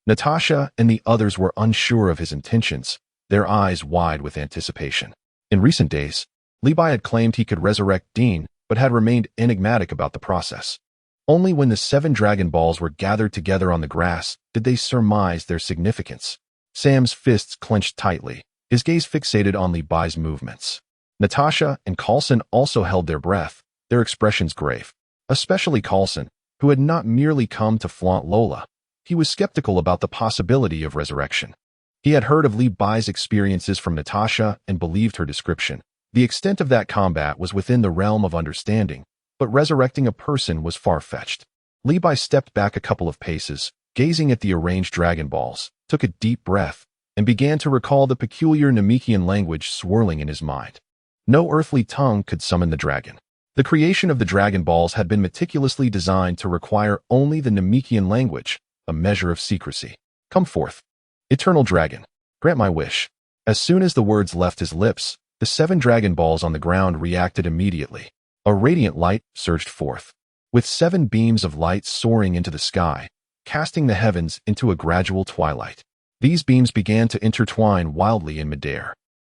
[SPEAKER 1] Natasha and the others were unsure of his intentions, their eyes wide with anticipation. In recent days, Li Bai had claimed he could resurrect Dean, but had remained enigmatic about the process. Only when the 7 Dragon Balls were gathered together on the grass did they surmise their significance. Sam's fists clenched tightly, his gaze fixated on Li Bai's movements. Natasha and Coulson also held their breath, their expressions grave. Especially Coulson, who had not merely come to flaunt Lola. He was skeptical about the possibility of resurrection. He had heard of Li Bai's experiences from Natasha and believed her description. The extent of that combat was within the realm of understanding, but resurrecting a person was far-fetched. Li Bai stepped back a couple of paces, gazing at the arranged Dragon Balls, took a deep breath, and began to recall the peculiar Namekian language swirling in his mind. No earthly tongue could summon the dragon. The creation of the Dragon Balls had been meticulously designed to require only the Namekian language, a measure of secrecy. Come forth. Eternal Dragon, grant my wish. As soon as the words left his lips, the 7 Dragon Balls on the ground reacted immediately. A radiant light surged forth, with 7 beams of light soaring into the sky, casting the heavens into a gradual twilight. These beams began to intertwine wildly in midair,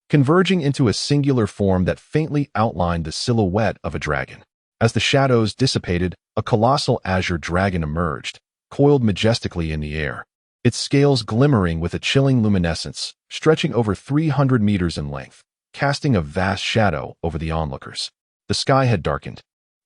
[SPEAKER 1] converging into a singular form that faintly outlined the silhouette of a dragon. As the shadows dissipated, a colossal azure dragon emerged, coiled majestically in the air, its scales glimmering with a chilling luminescence, stretching over 300 meters in length, casting a vast shadow over the onlookers. The sky had darkened,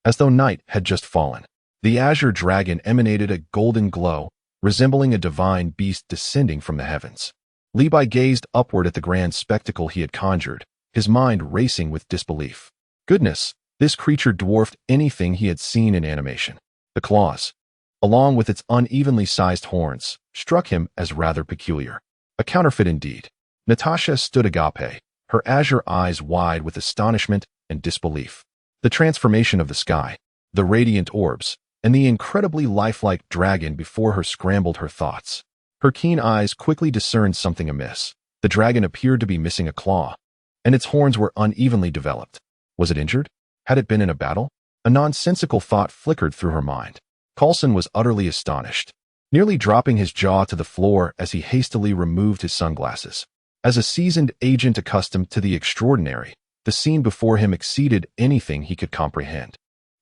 [SPEAKER 1] as though night had just fallen. The azure dragon emanated a golden glow, resembling a divine beast descending from the heavens. Li Bai gazed upward at the grand spectacle he had conjured, his mind racing with disbelief. Goodness, this creature dwarfed anything he had seen in animation. The claws, along with its unevenly sized horns, struck him as rather peculiar. A counterfeit indeed. Natasha stood agape, her azure eyes wide with astonishment and disbelief. The transformation of the sky, the radiant orbs, and the incredibly lifelike dragon before her scrambled her thoughts. Her keen eyes quickly discerned something amiss. The dragon appeared to be missing a claw, and its horns were unevenly developed. Was it injured? Had it been in a battle? A nonsensical thought flickered through her mind. Coulson was utterly astonished, nearly dropping his jaw to the floor as he hastily removed his sunglasses. As a seasoned agent accustomed to the extraordinary, the scene before him exceeded anything he could comprehend.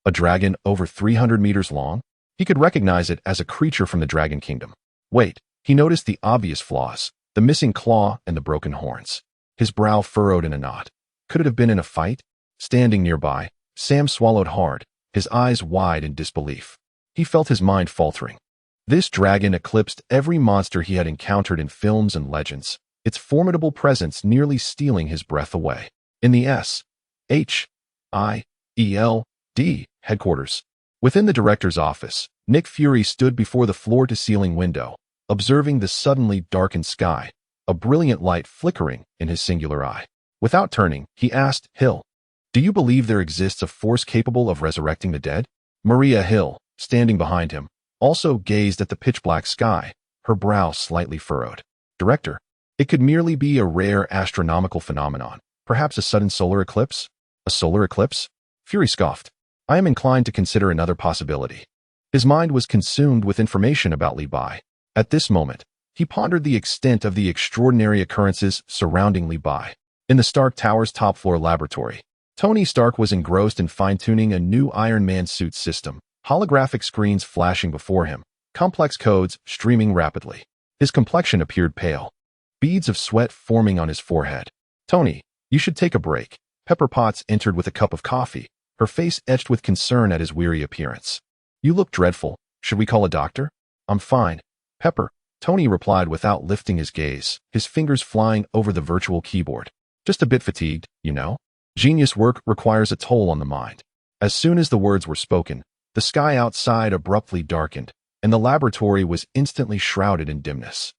[SPEAKER 1] A dragon over 300 meters long? He could recognize it as a creature from the Dragon Kingdom. Wait, he noticed the obvious flaws, the missing claw and the broken horns. His brow furrowed in a knot. Could it have been in a fight? Standing nearby, Sam swallowed hard, his eyes wide in disbelief. He felt his mind faltering. This dragon eclipsed every monster he had encountered in films and legends, its formidable presence nearly stealing his breath away. In the S.H.I.E.L.D. headquarters, within the director's office, Nick Fury stood before the floor-to-ceiling window, observing the suddenly darkened sky, a brilliant light flickering in his singular eye. Without turning, he asked, Hill, do you believe there exists a force capable of resurrecting the dead? Maria Hill, standing behind him, also gazed at the pitch-black sky, her brow slightly furrowed. Director, it could merely be a rare astronomical phenomenon, perhaps a sudden solar eclipse? A solar eclipse? Fury scoffed. I am inclined to consider another possibility. His mind was consumed with information about Li Bai. At this moment, he pondered the extent of the extraordinary occurrences surrounding Li Bai. In the Stark Tower's top-floor laboratory, Tony Stark was engrossed in fine-tuning a new Iron Man suit system, holographic screens flashing before him, complex codes streaming rapidly. His complexion appeared pale, beads of sweat forming on his forehead. Tony, you should take a break. Pepper Potts entered with a cup of coffee, her face etched with concern at his weary appearance. You look dreadful. Should we call a doctor? I'm fine. Pepper, Tony replied without lifting his gaze, his fingers flying over the virtual keyboard. Just a bit fatigued, you know? Genius work requires a toll on the mind. As soon as the words were spoken, the sky outside abruptly darkened, and the laboratory was instantly shrouded in dimness.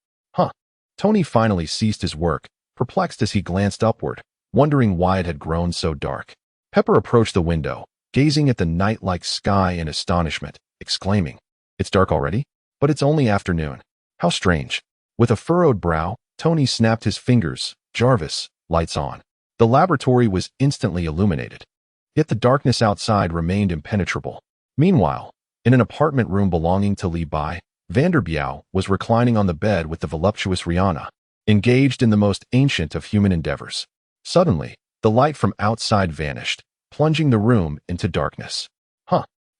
[SPEAKER 1] Tony finally ceased his work, perplexed as he glanced upward, wondering why it had grown so dark. Pepper approached the window, gazing at the night-like sky in astonishment, exclaiming, It's dark already? But it's only afternoon. How strange. With a furrowed brow, Tony snapped his fingers. Jarvis, lights on. The laboratory was instantly illuminated. Yet the darkness outside remained impenetrable. Meanwhile, in an apartment room belonging to Li Bai, Vanderbiau was reclining on the bed with the voluptuous Rihanna, engaged in the most ancient of human endeavors. Suddenly, the light from outside vanished, plunging the room into darkness.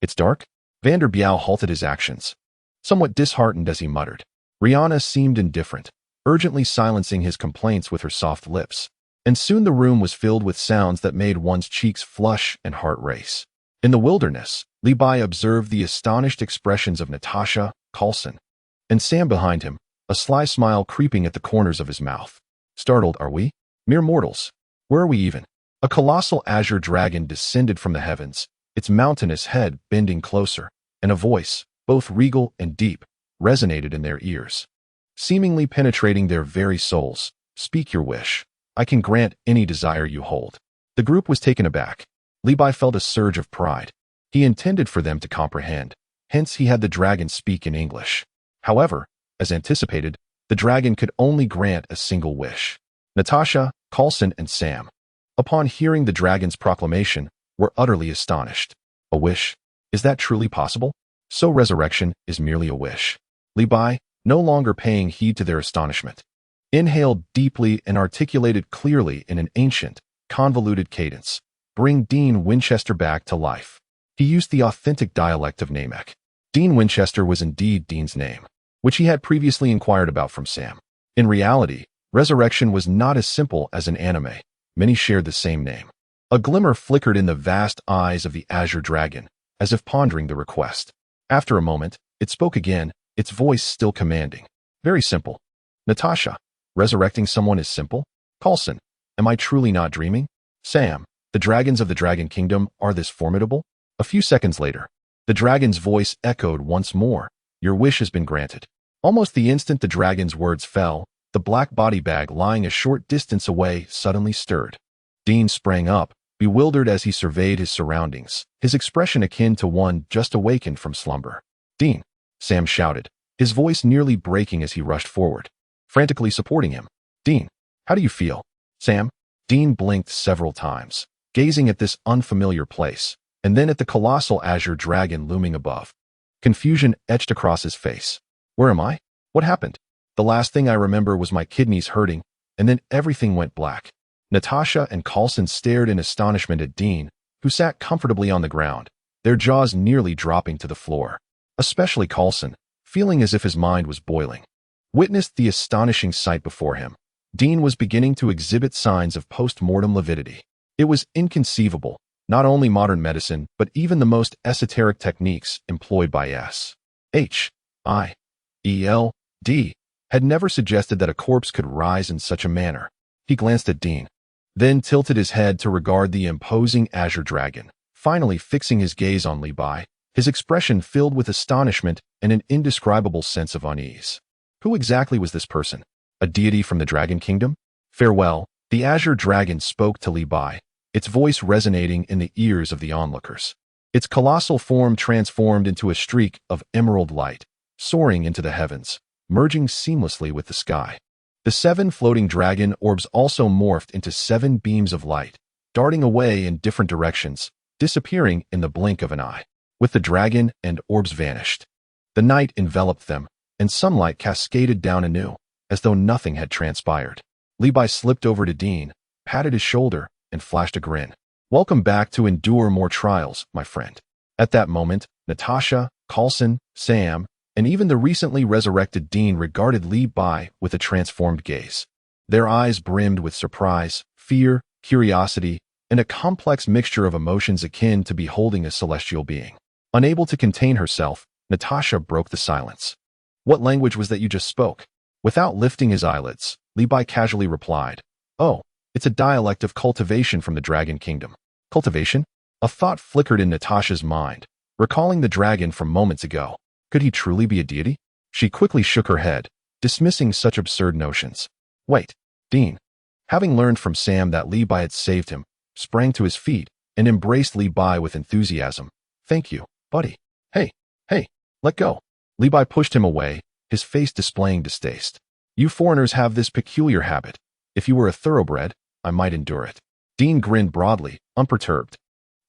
[SPEAKER 1] It's dark? Vanderbiau halted his actions, somewhat disheartened as he muttered. Rihanna seemed indifferent, urgently silencing his complaints with her soft lips. And soon the room was filled with sounds that made one's cheeks flush and heart race. In the wilderness, Li Bai observed the astonished expressions of Natasha, Coulson, and Sam behind him, a sly smile creeping at the corners of his mouth. Startled, are we? Mere mortals. Where are we even? A colossal azure dragon descended from the heavens, its mountainous head bending closer, and a voice, both regal and deep, resonated in their ears, seemingly penetrating their very souls. Speak your wish. I can grant any desire you hold. The group was taken aback. Li Bai felt a surge of pride. He intended for them to comprehend. Hence, he had the dragon speak in English. However, as anticipated, the dragon could only grant a single wish. Natasha, Coulson, and Sam, upon hearing the dragon's proclamation, were utterly astonished. A wish? Is that truly possible? So resurrection is merely a wish. Li Bai, no longer paying heed to their astonishment, inhaled deeply and articulated clearly in an ancient, convoluted cadence. Bring Dean Winchester back to life. He used the authentic dialect of Namek. Dean Winchester was indeed Dean's name, which he had previously inquired about from Sam. In reality, resurrection was not as simple as an anime. Many shared the same name. A glimmer flickered in the vast eyes of the Azure Dragon, as if pondering the request. After a moment, it spoke again, its voice still commanding. Very simple. Natasha, resurrecting someone is simple? Coulson, am I truly not dreaming? Sam, the dragons of the Dragon Kingdom are this formidable? A few seconds later, the dragon's voice echoed once more. Your wish has been granted. Almost the instant the dragon's words fell, the black body bag lying a short distance away suddenly stirred. Dean sprang up, bewildered as he surveyed his surroundings, his expression akin to one just awakened from slumber. Dean, Sam shouted, his voice nearly breaking as he rushed forward, frantically supporting him. Dean, how do you feel? Sam? Dean blinked several times, gazing at this unfamiliar place, and then at the colossal azure dragon looming above. Confusion etched across his face. Where am I? What happened? The last thing I remember was my kidneys hurting, and then everything went black. Natasha and Coulson stared in astonishment at Dean, who sat comfortably on the ground, their jaws nearly dropping to the floor. Especially Coulson, feeling as if his mind was boiling. Witnessed the astonishing sight before him. Dean was beginning to exhibit signs of post-mortem lividity. It was inconceivable. Not only modern medicine, but even the most esoteric techniques employed by S.H.I.E.L.D. had never suggested that a corpse could rise in such a manner. He glanced at Dean, then tilted his head to regard the imposing azure dragon, finally fixing his gaze on Li Bai, his expression filled with astonishment and an indescribable sense of unease. Who exactly was this person? A deity from the Dragon Kingdom? Farewell, the azure dragon spoke to Li Bai, its voice resonating in the ears of the onlookers. Its colossal form transformed into a streak of emerald light, soaring into the heavens, merging seamlessly with the sky. The 7 floating dragon orbs also morphed into 7 beams of light, darting away in different directions, disappearing in the blink of an eye. With the dragon and orbs vanished, the night enveloped them, and sunlight cascaded down anew, as though nothing had transpired. Li Bai slipped over to Dean, patted his shoulder, and flashed a grin. Welcome back to endure more trials, my friend. At that moment, Natasha, Coulson, Sam, and even the recently resurrected Dean regarded Li Bai with a transformed gaze. Their eyes brimmed with surprise, fear, curiosity, and a complex mixture of emotions akin to beholding a celestial being. Unable to contain herself, Natasha broke the silence. What language was that you just spoke? Without lifting his eyelids, Li Bai casually replied, Oh, it's a dialect of cultivation from the Dragon Kingdom. Cultivation? A thought flickered in Natasha's mind, recalling the dragon from moments ago. Could he truly be a deity? She quickly shook her head, dismissing such absurd notions. Wait, Dean. Having learned from Sam that Li Bai had saved him, sprang to his feet and embraced Li Bai with enthusiasm. Thank you, buddy. Hey, let go. Li Bai pushed him away, his face displaying distaste. You foreigners have this peculiar habit. If you were a thoroughbred, I might endure it. Dean grinned broadly, unperturbed.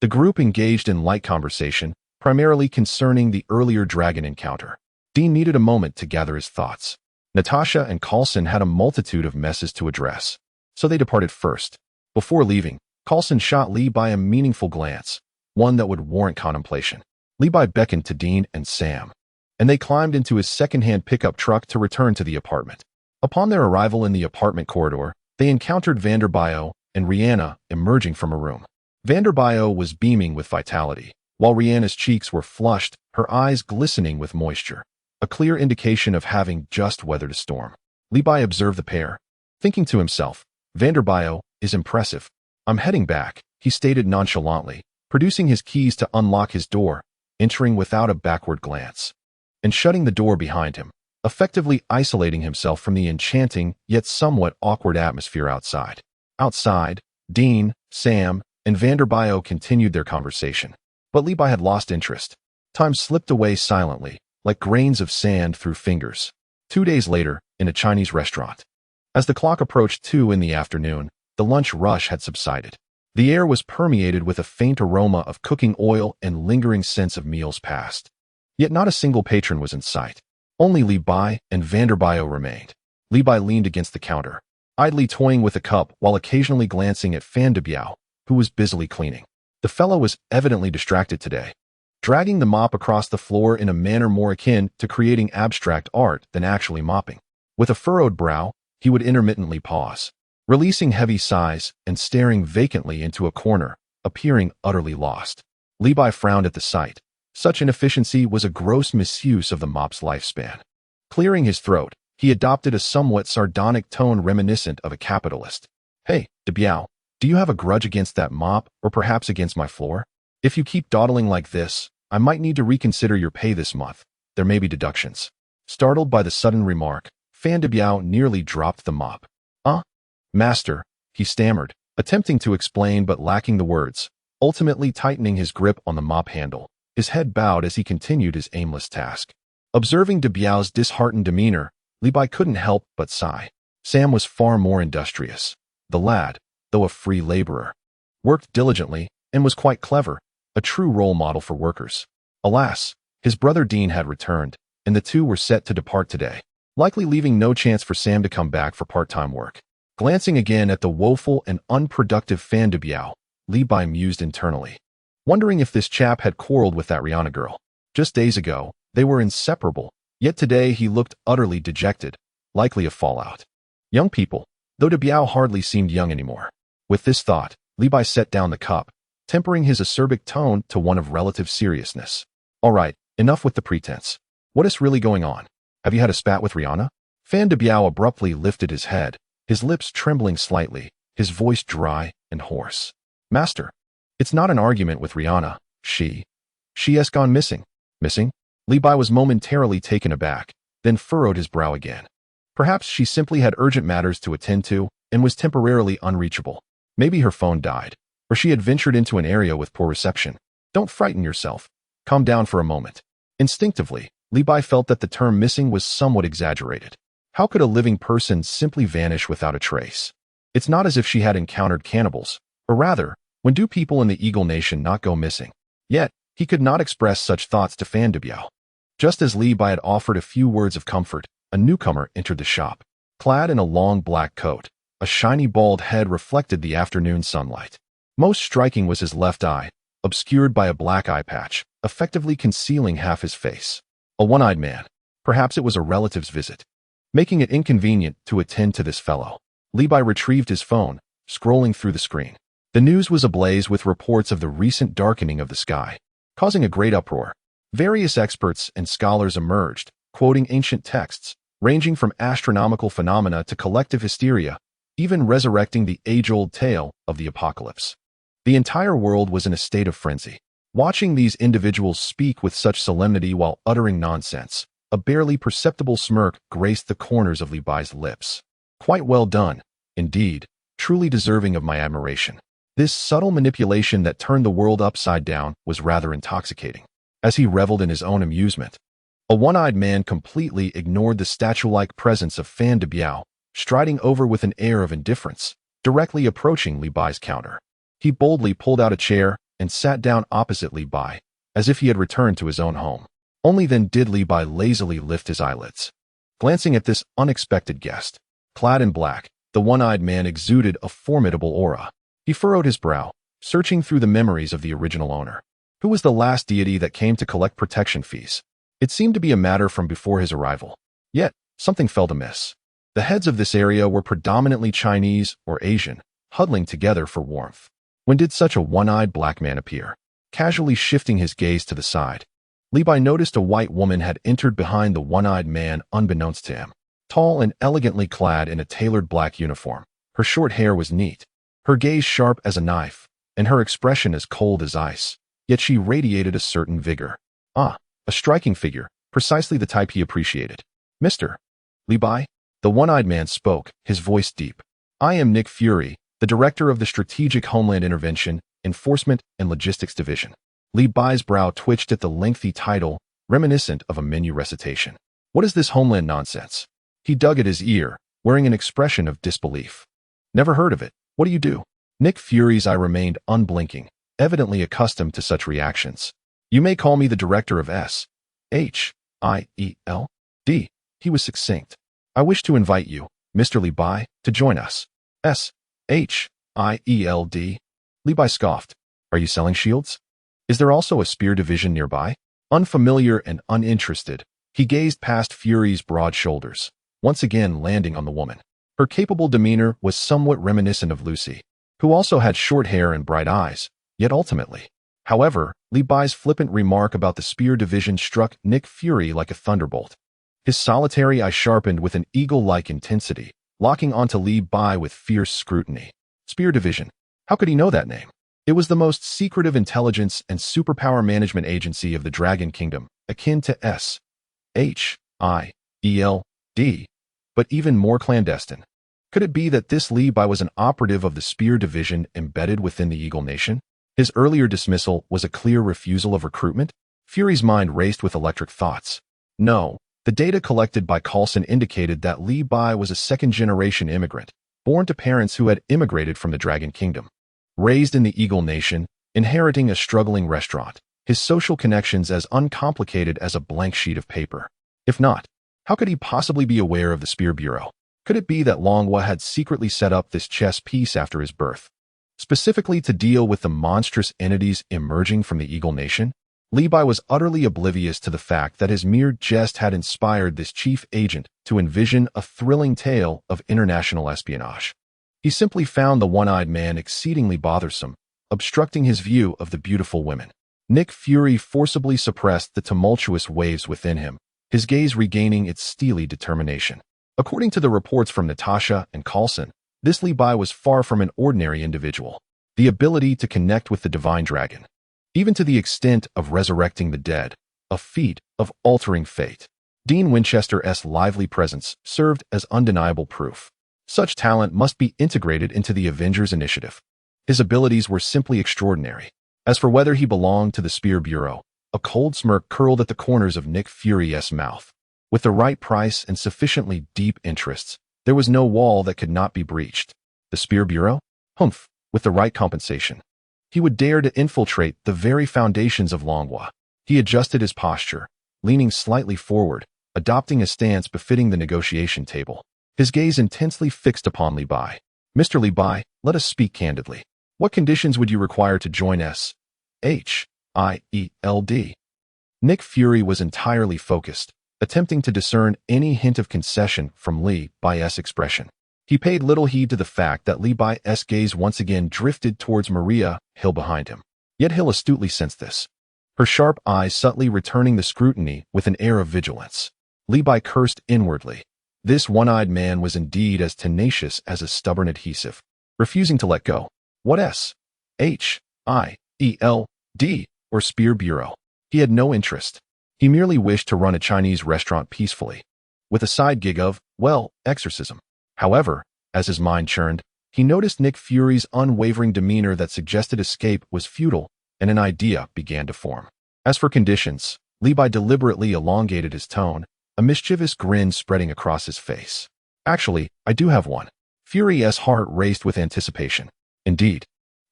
[SPEAKER 1] The group engaged in light conversation, primarily concerning the earlier dragon encounter. Dean needed a moment to gather his thoughts. Natasha and Coulson had a multitude of messes to address, so they departed first. Before leaving, Coulson shot Li Bai a meaningful glance, one that would warrant contemplation. Li Bai beckoned to Dean and Sam, and they climbed into his second-hand pickup truck to return to the apartment. Upon their arrival in the apartment corridor, they encountered Vanderbio and Rihanna emerging from a room. Vanderbio was beaming with vitality, while Rihanna's cheeks were flushed, her eyes glistening with moisture, a clear indication of having just weathered a storm. Li Bai observed the pair, thinking to himself, Vanderbio is impressive. I'm heading back, he stated nonchalantly, producing his keys to unlock his door, entering without a backward glance, and shutting the door behind him, effectively isolating himself from the enchanting yet somewhat awkward atmosphere outside. Outside, Dean, Sam, and Vanderbio continued their conversation. But Li Bai had lost interest. Time slipped away silently, like grains of sand through fingers. 2 days later, in a Chinese restaurant. As the clock approached 2 in the afternoon, the lunch rush had subsided. The air was permeated with a faint aroma of cooking oil and lingering sense of meals past. Yet not a single patron was in sight. Only Li Bai and Vanderbio remained. Li Bai leaned against the counter, idly toying with a cup while occasionally glancing at Fan de Biao, who was busily cleaning. The fellow was evidently distracted today, dragging the mop across the floor in a manner more akin to creating abstract art than actually mopping. With a furrowed brow, he would intermittently pause, releasing heavy sighs and staring vacantly into a corner, appearing utterly lost. Li Bai frowned at the sight. Such inefficiency was a gross misuse of the mop's lifespan. Clearing his throat, he adopted a somewhat sardonic tone reminiscent of a capitalist. "Hey, de Biao, do you have a grudge against that mop, or perhaps against my floor? If you keep dawdling like this, I might need to reconsider your pay this month. There may be deductions." Startled by the sudden remark, Fan de Biao nearly dropped the mop. Master," he stammered, attempting to explain but lacking the words, ultimately tightening his grip on the mop handle. His head bowed as he continued his aimless task. Observing de Biao's disheartened demeanor, Li Bai couldn't help but sigh. Sam was far more industrious. The lad, though a free laborer, worked diligently and was quite clever, a true role model for workers. Alas, his brother Dean had returned, and the two were set to depart today, likely leaving no chance for Sam to come back for part-time work. Glancing again at the woeful and unproductive Fan de Biao, Li Bai mused internally, wondering if this chap had quarreled with that Rihanna girl. Just days ago, they were inseparable, yet today he looked utterly dejected, likely a fallout. Young people, though de Biao hardly seemed young anymore. With this thought, Li Bai set down the cup, tempering his acerbic tone to one of relative seriousness. "All right, enough with the pretense. What is really going on? Have you had a spat with Rihanna?" Fan de Biao abruptly lifted his head, his lips trembling slightly, his voice dry and hoarse. "Master, it's not an argument with Rihanna. She has gone missing." "Missing?" Li Bai was momentarily taken aback, then furrowed his brow again. Perhaps she simply had urgent matters to attend to and was temporarily unreachable. Maybe her phone died, or she had ventured into an area with poor reception. Don't frighten yourself. Calm down for a moment. Instinctively, Li Bai felt that the term missing was somewhat exaggerated. How could a living person simply vanish without a trace? It's not as if she had encountered cannibals, or rather, when do people in the Eagle Nation not go missing? Yet, he could not express such thoughts to Fan de Biao. Just as Li Bai had offered a few words of comfort, a newcomer entered the shop. Clad in a long black coat, a shiny bald head reflected the afternoon sunlight. Most striking was his left eye, obscured by a black eye patch, effectively concealing half his face. A one-eyed man. Perhaps it was a relative's visit. Making it inconvenient to attend to this fellow, Li Bai retrieved his phone, scrolling through the screen. The news was ablaze with reports of the recent darkening of the sky, causing a great uproar. Various experts and scholars emerged, quoting ancient texts, ranging from astronomical phenomena to collective hysteria, even resurrecting the age-old tale of the apocalypse. The entire world was in a state of frenzy. Watching these individuals speak with such solemnity while uttering nonsense, a barely perceptible smirk graced the corners of Li Bai's lips. Quite well done, indeed, truly deserving of my admiration. This subtle manipulation that turned the world upside down was rather intoxicating. As he reveled in his own amusement, a one-eyed man completely ignored the statue-like presence of Fan de Biao, striding over with an air of indifference, directly approaching Li Bai's counter. He boldly pulled out a chair and sat down opposite Li Bai, as if he had returned to his own home. Only then did Li Bai lazily lift his eyelids. Glancing at this unexpected guest, clad in black, the one-eyed man exuded a formidable aura. He furrowed his brow, searching through the memories of the original owner. Who was the last deity that came to collect protection fees? It seemed to be a matter from before his arrival. Yet, something felt amiss. The heads of this area were predominantly Chinese or Asian, huddling together for warmth. When did such a one-eyed black man appear? Casually shifting his gaze to the side, Li Bai noticed a white woman had entered behind the one-eyed man unbeknownst to him. Tall and elegantly clad in a tailored black uniform, her short hair was neat, her gaze sharp as a knife, and her expression as cold as ice. Yet she radiated a certain vigor. A striking figure, precisely the type he appreciated. "Mr. Li Bai?" The one-eyed man spoke, his voice deep. "I am Nick Fury, the director of the Strategic Homeland Intervention, Enforcement, and Logistics Division. Li Bai's brow twitched at the lengthy title, reminiscent of a menu recitation. What is this homeland nonsense? He dug at his ear, wearing an expression of disbelief. Never heard of it. What do you do? Nick Fury's eye remained unblinking, evidently accustomed to such reactions. You may call me the director of S.H.I.E.L.D. He was succinct. I wish to invite you, Mr. Li Bai, to join us. S.H.I.E.L.D. Li Bai scoffed. Are you selling shields? Is there also a spear division nearby? Unfamiliar and uninterested, he gazed past Fury's broad shoulders, once again landing on the woman. Her capable demeanor was somewhat reminiscent of Lucy, who also had short hair and bright eyes, yet ultimately. However, Li Bai's flippant remark about the spear division struck Nick Fury like a thunderbolt. His solitary eye sharpened with an eagle-like intensity, locking onto Li Bai with fierce scrutiny. Spear division. How could he know that name? It was the most secretive intelligence and superpower management agency of the Dragon Kingdom, akin to S.H.I.E.L.D., but even more clandestine. Could it be that this Li Bai was an operative of the Spear Division embedded within the Eagle Nation? His earlier dismissal was a clear refusal of recruitment? Fury's mind raced with electric thoughts. No, the data collected by Coulson indicated that Li Bai was a second-generation immigrant, born to parents who had immigrated from the Dragon Kingdom. Raised in the Eagle Nation, inheriting a struggling restaurant, his social connections as uncomplicated as a blank sheet of paper. If not, how could he possibly be aware of the Spear Bureau? Could it be that Longhua had secretly set up this chess piece after his birth, specifically to deal with the monstrous entities emerging from the Eagle Nation? Li Bai was utterly oblivious to the fact that his mere jest had inspired this chief agent to envision a thrilling tale of international espionage. He simply found the one-eyed man exceedingly bothersome, obstructing his view of the beautiful women. Nick Fury forcibly suppressed the tumultuous waves within him, his gaze regaining its steely determination. According to the reports from Natasha and Coulson, this Li Bai was far from an ordinary individual. The ability to connect with the divine dragon, even to the extent of resurrecting the dead, a feat of altering fate. Dean Winchester's lively presence served as undeniable proof. Such talent must be integrated into the Avengers Initiative. His abilities were simply extraordinary. As for whether he belonged to the Spear Bureau, a cold smirk curled at the corners of Nick Fury's mouth. With the right price and sufficiently deep interests, there was no wall that could not be breached. The Spear Bureau? Humph, with the right compensation. He would dare to infiltrate the very foundations of Longhua. He adjusted his posture, leaning slightly forward, adopting a stance befitting the negotiation table. His gaze intensely fixed upon Li Bai. Mr. Li Bai, let us speak candidly. What conditions would you require to join S.H.I.E.L.D.? Nick Fury was entirely focused, attempting to discern any hint of concession from Li Bai's expression. He paid little heed to the fact that Li Bai's gaze once again drifted towards Maria Hill behind him. Yet Hill astutely sensed this, her sharp eyes subtly returning the scrutiny with an air of vigilance. Li Bai cursed inwardly. This one-eyed man was indeed as tenacious as a stubborn adhesive, refusing to let go. What S.H.I.E.L.D. or Spear Bureau? He had no interest. He merely wished to run a Chinese restaurant peacefully, with a side gig of, well, exorcism. However, as his mind churned, he noticed Nick Fury's unwavering demeanor that suggested escape was futile, and an idea began to form. As for conditions, Li Bai deliberately elongated his tone, a mischievous grin spreading across his face. Actually, I do have one. Fury's heart raced with anticipation. Indeed,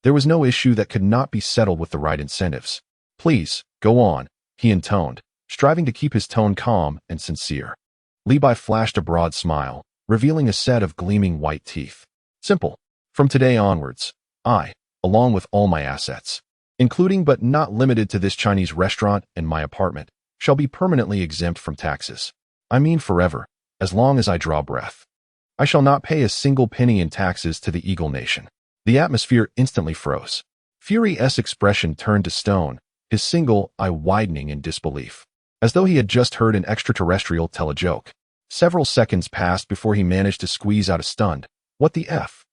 [SPEAKER 1] there was no issue that could not be settled with the right incentives. Please, go on, he intoned, striving to keep his tone calm and sincere. Li Bai flashed a broad smile, revealing a set of gleaming white teeth. Simple. From today onwards, I, along with all my assets, including but not limited to this Chinese restaurant and my apartment, shall be permanently exempt from taxes. I mean forever, as long as I draw breath. I shall not pay a single penny in taxes to the Eagle Nation. The atmosphere instantly froze. Fury's expression turned to stone, his single eye widening in disbelief, as though he had just heard an extraterrestrial tell a joke. Several seconds passed before he managed to squeeze out a stunned, "What the F?"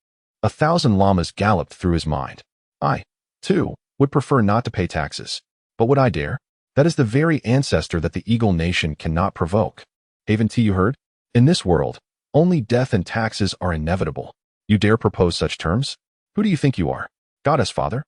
[SPEAKER 1] 1,000 llamas galloped through his mind. I, too, would prefer not to pay taxes. But would I dare? That is the very ancestor that the Eagle Nation cannot provoke. Haven't you heard? In this world, only death and taxes are inevitable. You dare propose such terms? Who do you think you are? Goddess Father?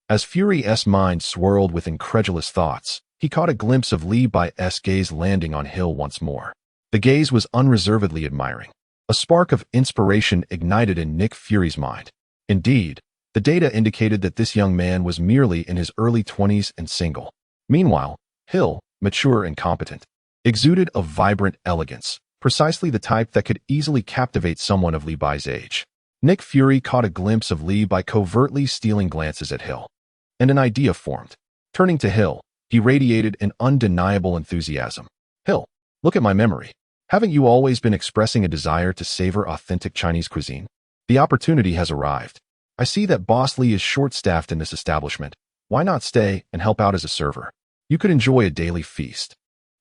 [SPEAKER 1] As Fury's mind swirled with incredulous thoughts, he caught a glimpse of Li Bai's gaze landing on Hill once more. The gaze was unreservedly admiring. A spark of inspiration ignited in Nick Fury's mind. Indeed, the data indicated that this young man was merely in his early 20s and single. Meanwhile, Hill, mature and competent, exuded a vibrant elegance, precisely the type that could easily captivate someone of Li Bai's age. Nick Fury caught a glimpse of Li Bai covertly stealing glances at Hill. And an idea formed. Turning to Hill, he radiated an undeniable enthusiasm. Hill, look at my memory. Haven't you always been expressing a desire to savor authentic Chinese cuisine? The opportunity has arrived. I see that Boss Li is short-staffed in this establishment. Why not stay and help out as a server? You could enjoy a daily feast.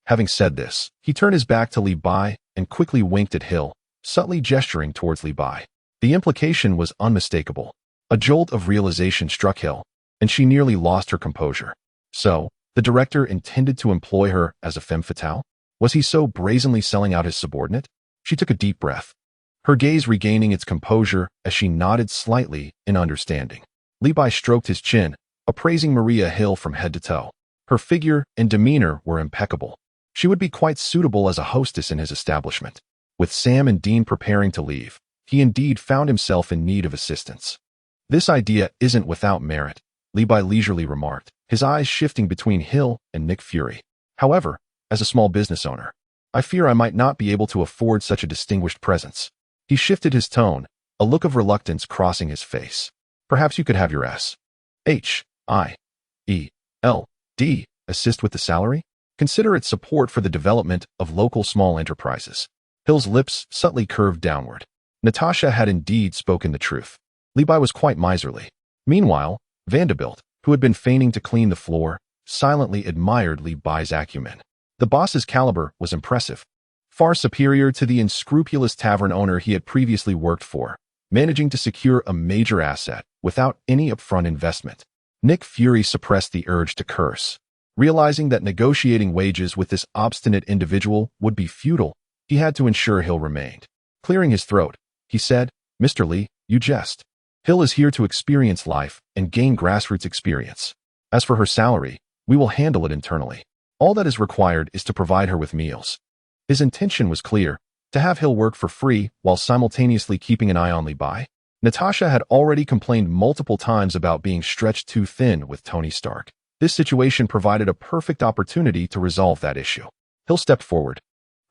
[SPEAKER 1] Having said this, he turned his back to Li Bai and quickly winked at Hill, subtly gesturing towards Li Bai. The implication was unmistakable. A jolt of realization struck Hill, and she nearly lost her composure. So, the director intended to employ her as a femme fatale? Was he so brazenly selling out his subordinate? She took a deep breath, her gaze regaining its composure as she nodded slightly in understanding. Li Bai stroked his chin, appraising Maria Hill from head to toe. Her figure and demeanor were impeccable. She would be quite suitable as a hostess in his establishment. With Sam and Dean preparing to leave, he indeed found himself in need of assistance. This idea isn't without merit, Li Bai leisurely remarked, his eyes shifting between Hill and Nick Fury. However, as a small business owner, I fear I might not be able to afford such a distinguished presence. He shifted his tone, a look of reluctance crossing his face. Perhaps you could have your S.H.I.E.L.D. assist with the salary? Consider it support for the development of local small enterprises. Hill's lips subtly curved downward. Natasha had indeed spoken the truth. Li Bai was quite miserly. Meanwhile, Vanderbilt, who had been feigning to clean the floor, silently admired Li Bai's acumen. The boss's caliber was impressive, far superior to the unscrupulous tavern owner he had previously worked for, managing to secure a major asset without any upfront investment. Nick Fury suppressed the urge to curse. Realizing that negotiating wages with this obstinate individual would be futile, he had to ensure Hill remained. Clearing his throat, he said, "Mr. Li, you jest. Hill is here to experience life and gain grassroots experience. As for her salary, we will handle it internally. All that is required is to provide her with meals." His intention was clear, to have Hill work for free while simultaneously keeping an eye on Li Bai. Natasha had already complained multiple times about being stretched too thin with Tony Stark. This situation provided a perfect opportunity to resolve that issue. Hill stepped forward,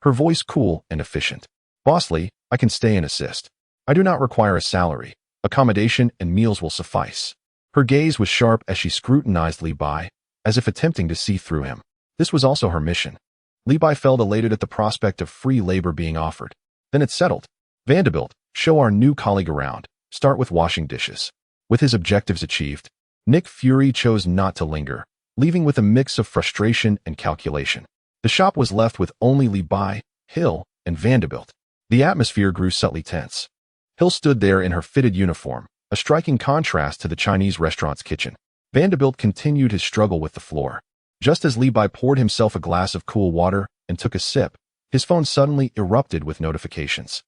[SPEAKER 1] her voice cool and efficient. "Boss Li, I can stay and assist. I do not require a salary. Accommodation and meals will suffice." Her gaze was sharp as she scrutinized Li Bai, as if attempting to see through him. This was also her mission. Li Bai felt elated at the prospect of free labor being offered. "Then it's settled. Vanderbilt, show our new colleague around. Start with washing dishes." With his objectives achieved, Nick Fury chose not to linger, leaving with a mix of frustration and calculation. The shop was left with only Li Bai, Hill, and Vanderbilt. The atmosphere grew subtly tense. Hill stood there in her fitted uniform, a striking contrast to the Chinese restaurant's kitchen. Vanderbilt continued his struggle with the floor. Just as Li Bai poured himself a glass of cool water and took a sip, his phone suddenly erupted with notifications.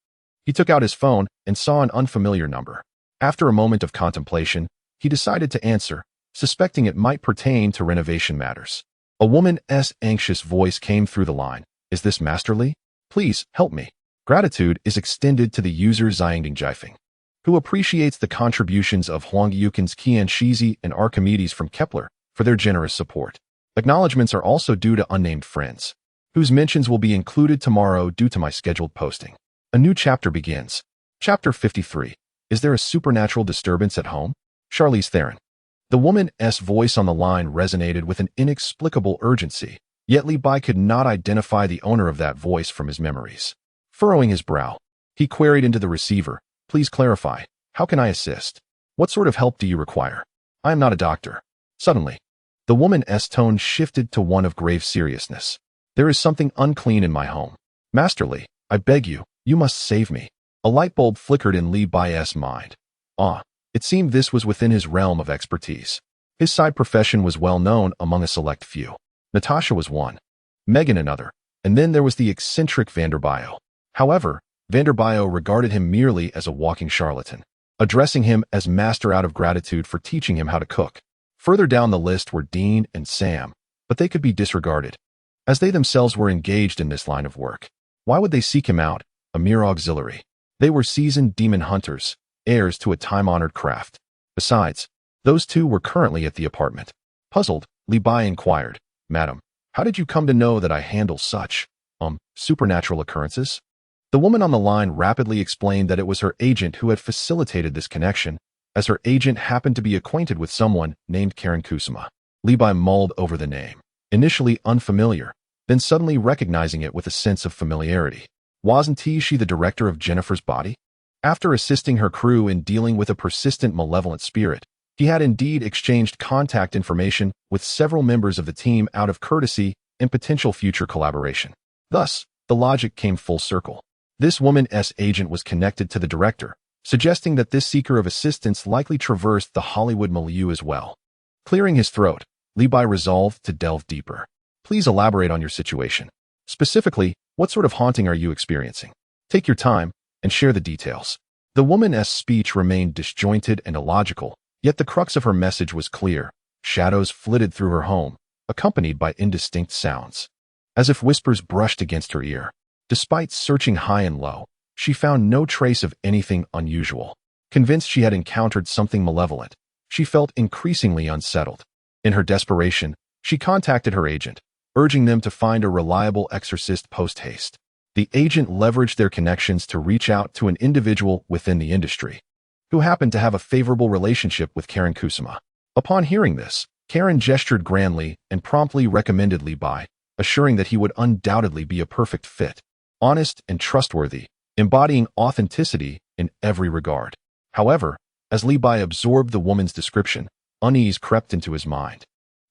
[SPEAKER 1] He took out his phone and saw an unfamiliar number. After a moment of contemplation, he decided to answer, suspecting it might pertain to renovation matters. A woman's anxious voice came through the line. "Is this Master Li? Please, help me." Gratitude is extended to the user Xiangding Jiefeng, who appreciates the contributions of Huang Yukin's Qian Shizi and Archimedes from Kepler for their generous support. Acknowledgements are also due to unnamed friends, whose mentions will be included tomorrow due to my scheduled posting. A new chapter begins. Chapter 53. Is there a supernatural disturbance at home? Charlize Theron. The woman's voice on the line resonated with an inexplicable urgency, yet Li Bai could not identify the owner of that voice from his memories. Furrowing his brow, he queried into the receiver, "Please clarify. How can I assist? What sort of help do you require? I am not a doctor." Suddenly, the woman's tone shifted to one of grave seriousness. "There is something unclean in my home. Master Li, I beg you, you must save me." A light bulb flickered in Li Bai's mind. It seemed this was within his realm of expertise. His side profession was well known among a select few. Natasha was one, Megan another, and then there was the eccentric Vanderbilt. However, Vanderbilt regarded him merely as a walking charlatan. addressing him as master out of gratitude for teaching him how to cook. Further down the list were Dean and Sam, but they could be disregarded, as they themselves were engaged in this line of work. Why would they seek him out, a mere auxiliary? They were seasoned demon hunters, heirs to a time-honored craft. Besides, those two were currently at the apartment. Puzzled, Li Bai inquired, "Madam, how did you come to know that I handle such, supernatural occurrences?" The woman on the line rapidly explained that it was her agent who had facilitated this connection, as her agent happened to be acquainted with someone named Karen Kusama. Li Bai mulled over the name, initially unfamiliar, then suddenly recognizing it with a sense of familiarity. Wasn't she the director of Jennifer's Body? After assisting her crew in dealing with a persistent malevolent spirit, he had indeed exchanged contact information with several members of the team out of courtesy and potential future collaboration. Thus, the logic came full circle. This woman's agent was connected to the director, suggesting that this seeker of assistance likely traversed the Hollywood milieu as well. Clearing his throat, Li Bai resolved to delve deeper. Please elaborate on your situation. Specifically, what sort of haunting are you experiencing? Take your time and share the details. The woman's speech remained disjointed and illogical, yet the crux of her message was clear. Shadows flitted through her home, accompanied by indistinct sounds, as if whispers brushed against her ear. Despite searching high and low, she found no trace of anything unusual. Convinced she had encountered something malevolent, she felt increasingly unsettled. In her desperation, she contacted her agent, urging them to find a reliable exorcist post-haste. The agent leveraged their connections to reach out to an individual within the industry, who happened to have a favorable relationship with Karen Kusama. Upon hearing this, Karen gestured grandly and promptly recommended Li Bai, assuring that he would undoubtedly be a perfect fit, honest and trustworthy, embodying authenticity in every regard. However, as Li Bai absorbed the woman's description, unease crept into his mind.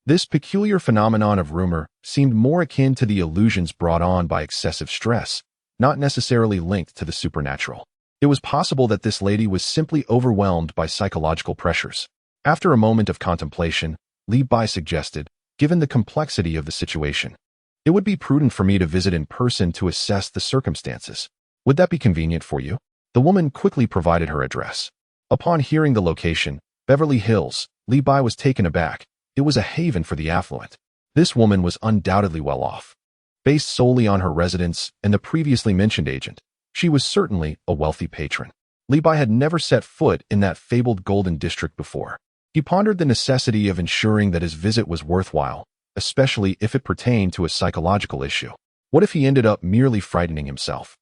[SPEAKER 1] This peculiar phenomenon of rumor seemed more akin to the illusions brought on by excessive stress, not necessarily linked to the supernatural. It was possible that this lady was simply overwhelmed by psychological pressures. After a moment of contemplation, Li Bai suggested, given the complexity of the situation, it would be prudent for me to visit in person to assess the circumstances. Would that be convenient for you? The woman quickly provided her address. Upon hearing the location, Beverly Hills, Li Bai was taken aback. It was a haven for the affluent. This woman was undoubtedly well off. Based solely on her residence and the previously mentioned agent, she was certainly a wealthy patron. Li Bai had never set foot in that fabled Golden District before. He pondered the necessity of ensuring that his visit was worthwhile, especially if it pertained to a psychological issue. What if he ended up merely frightening himself?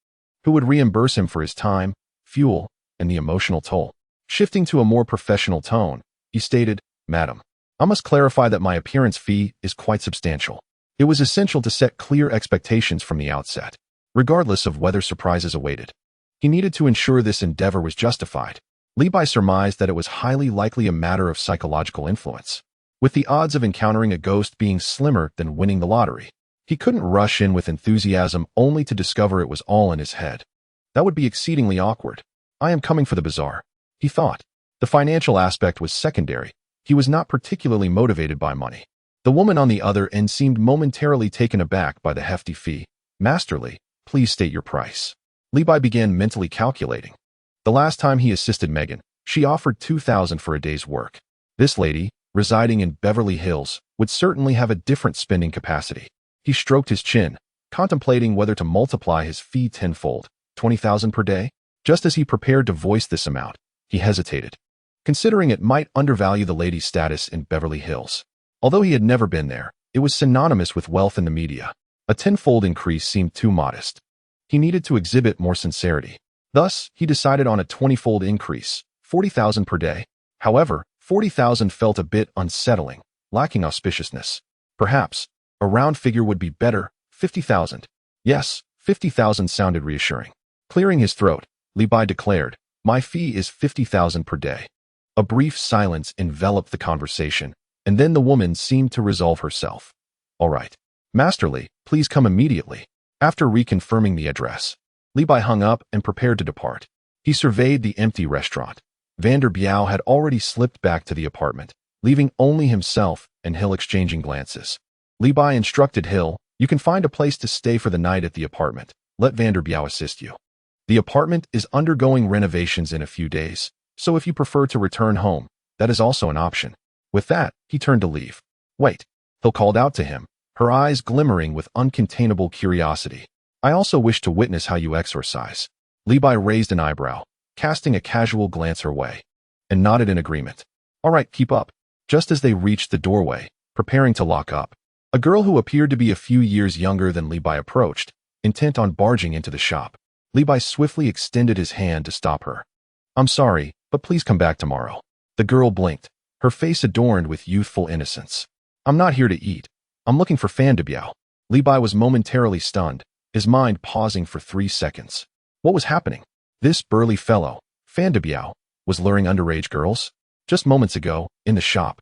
[SPEAKER 1] Who would reimburse him for his time, fuel, and the emotional toll? Shifting to a more professional tone, he stated, "Madam, I must clarify that my appearance fee is quite substantial. It was essential to set clear expectations from the outset, regardless of whether surprises awaited." He needed to ensure this endeavor was justified. Li Bai surmised that it was highly likely a matter of psychological influence, with the odds of encountering a ghost being slimmer than winning the lottery. He couldn't rush in with enthusiasm only to discover it was all in his head. That would be exceedingly awkward. "I am coming for the bazaar," he thought. The financial aspect was secondary. He was not particularly motivated by money. The woman on the other end seemed momentarily taken aback by the hefty fee. "Masterly, please state your price." Li Bai began mentally calculating. The last time he assisted Megan, she offered $2,000 for a day's work. This lady, residing in Beverly Hills, would certainly have a different spending capacity. He stroked his chin, contemplating whether to multiply his fee tenfold, 20,000 per day. Just as he prepared to voice this amount, he hesitated, considering it might undervalue the lady's status in Beverly Hills. Although he had never been there, it was synonymous with wealth in the media. A tenfold increase seemed too modest. He needed to exhibit more sincerity. Thus, he decided on a 20-fold increase, 40,000 per day. However, 40,000 felt a bit unsettling, lacking auspiciousness. Perhaps a round figure would be better, 50,000. Yes, 50,000 sounded reassuring. Clearing his throat, Li Bai declared, "My fee is 50,000 per day." A brief silence enveloped the conversation, and then the woman seemed to resolve herself. "All right. Masterly, please come immediately." After reconfirming the address, Li Bai hung up and prepared to depart. He surveyed the empty restaurant. Vander Biao had already slipped back to the apartment, leaving only himself and Hill exchanging glances. Li Bai instructed Hill, "You can find a place to stay for the night at the apartment. Let Vander Biao assist you. The apartment is undergoing renovations in a few days, So if you prefer to return home, that is also an option. With that, he turned to leave. Wait, Hill called out to him, her eyes glimmering with uncontainable curiosity. I also wish to witness how you exorcise. Levi raised an eyebrow, casting a casual glance her way, and nodded in agreement. All right, keep up. Just as they reached the doorway, preparing to lock up, a girl who appeared to be a few years younger than Levi approached, intent on barging into the shop. Levi swiftly extended his hand to stop her. I'm sorry, but please come back tomorrow. The girl blinked, her face adorned with youthful innocence. I'm not here to eat. I'm looking for Fan de Biao. Levi was momentarily stunned, his mind pausing for 3 seconds. What was happening? This burly fellow, Fan de Biao, was luring underage girls? Just moments ago, in the shop,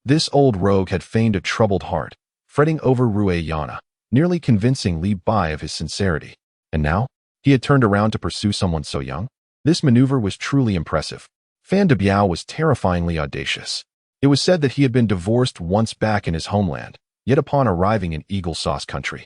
[SPEAKER 1] this old rogue had feigned a troubled heart, fretting over Rue Yana, nearly convincing Li Bai of his sincerity. And now, he had turned around to pursue someone so young? This maneuver was truly impressive. Fan de Biao was terrifyingly audacious. It was said that he had been divorced once back in his homeland, yet upon arriving in Eagle Sauce country,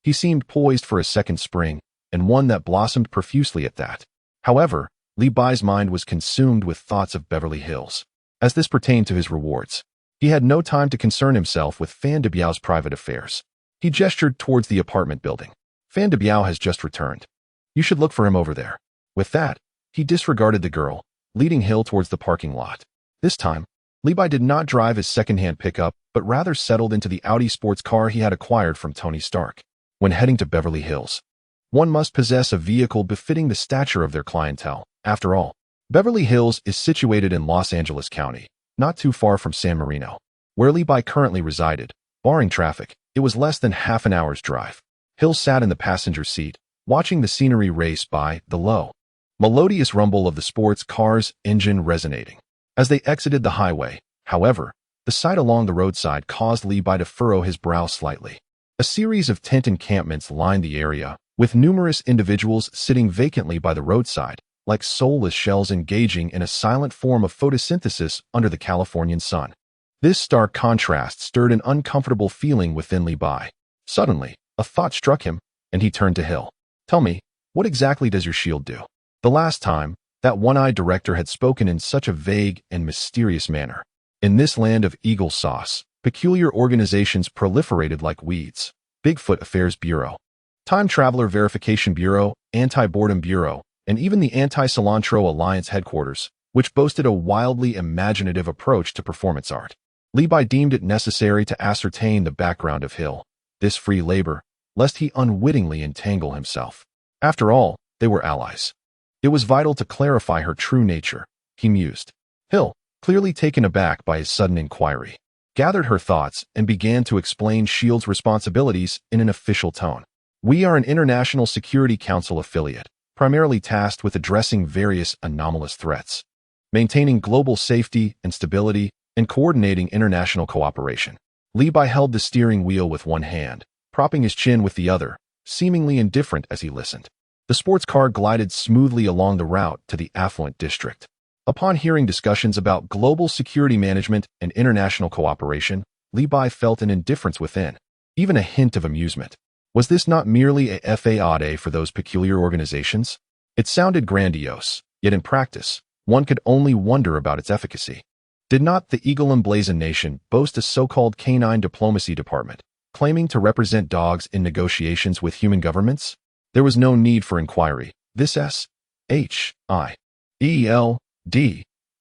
[SPEAKER 1] he seemed poised for a second spring, and one that blossomed profusely at that. However, Li Bai's mind was consumed with thoughts of Beverly Hills. As this pertained to his rewards, he had no time to concern himself with Fan de Biao's private affairs. He gestured towards the apartment building. Fan de Biao has just returned. You should look for him over there. With that, he disregarded the girl, leading Hill towards the parking lot. This time, Levi did not drive his second-hand pickup, but rather settled into the Audi sports car he had acquired from Tony Stark. When heading to Beverly Hills, one must possess a vehicle befitting the stature of their clientele. After all, Beverly Hills is situated in Los Angeles County, not too far from San Marino, where Levi currently resided. Barring traffic, it was less than half an hour's drive. Hill sat in the passenger seat, watching the scenery race by, the low, melodious rumble of the sports car's engine resonating. As they exited the highway, however, the sight along the roadside caused Levi to furrow his brow slightly. A series of tent encampments lined the area, with numerous individuals sitting vacantly by the roadside, like soulless shells engaging in a silent form of photosynthesis under the Californian sun. This stark contrast stirred an uncomfortable feeling within Levi. Suddenly, a thought struck him, and he turned to Hill. Tell me, what exactly does your shield do? The last time, that one-eyed director had spoken in such a vague and mysterious manner. In this land of Eagle Sauce, peculiar organizations proliferated like weeds. Bigfoot Affairs Bureau, Time Traveler Verification Bureau, Anti-Boredom Bureau, and even the Anti-Cilantro Alliance headquarters, which boasted a wildly imaginative approach to performance art. Levi deemed it necessary to ascertain the background of Hill, this free labor, lest he unwittingly entangle himself. After all, they were allies. It was vital to clarify her true nature, he mused. Hill, clearly taken aback by his sudden inquiry, gathered her thoughts and began to explain S.H.I.E.L.D.'s responsibilities in an official tone. We are an International Security Council affiliate, primarily tasked with addressing various anomalous threats, maintaining global safety and stability, and coordinating international cooperation. Levi held the steering wheel with one hand, propping his chin with the other, seemingly indifferent as he listened. The sports car glided smoothly along the route to the affluent district. Upon hearing discussions about global security management and international cooperation, Levi felt an indifference within, even a hint of amusement. Was this not merely a FAAD for those peculiar organizations? It sounded grandiose, yet in practice, one could only wonder about its efficacy. Did not the eagle-emblazoned nation boast a so-called canine diplomacy department, claiming to represent dogs in negotiations with human governments? There was no need for inquiry. This S.H.I.E.L.D.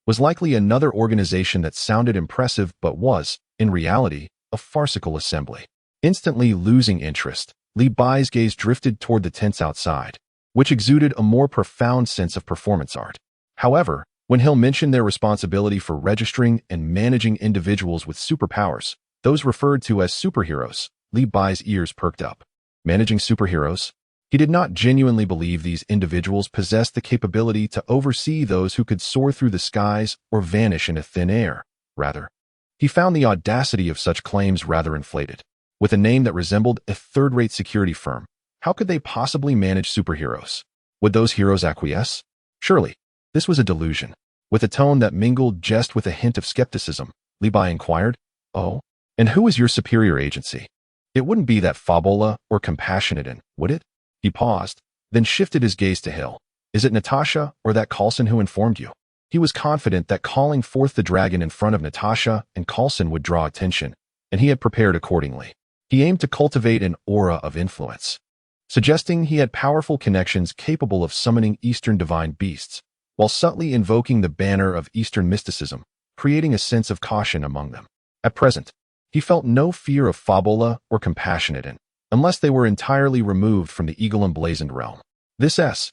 [SPEAKER 1] was likely another organization that sounded impressive but was, in reality, a farcical assembly. Instantly losing interest, Levi's gaze drifted toward the tents outside, which exuded a more profound sense of performance art. However, when Hill mentioned their responsibility for registering and managing individuals with superpowers, those referred to as superheroes, Levi's ears perked up. Managing superheroes? He did not genuinely believe these individuals possessed the capability to oversee those who could soar through the skies or vanish into thin air. Rather, he found the audacity of such claims rather inflated. With a name that resembled a third-rate security firm, how could they possibly manage superheroes? Would those heroes acquiesce? Surely, this was a delusion. With a tone that mingled jest with a hint of skepticism, Levi inquired, "Oh, and who is your superior agency? It wouldn't be that Fabola or Compassionate In, would it?" He paused, then shifted his gaze to Hill. "Is it Natasha or that Coulson who informed you?" He was confident that calling forth the dragon in front of Natasha and Coulson would draw attention, and he had prepared accordingly. He aimed to cultivate an aura of influence, suggesting he had powerful connections capable of summoning Eastern divine beasts, while subtly invoking the banner of Eastern mysticism, creating a sense of caution among them. At present, he felt no fear of Fabola or Compassionate, unless they were entirely removed from the eagle-emblazoned realm. This S-H-I-E-L-D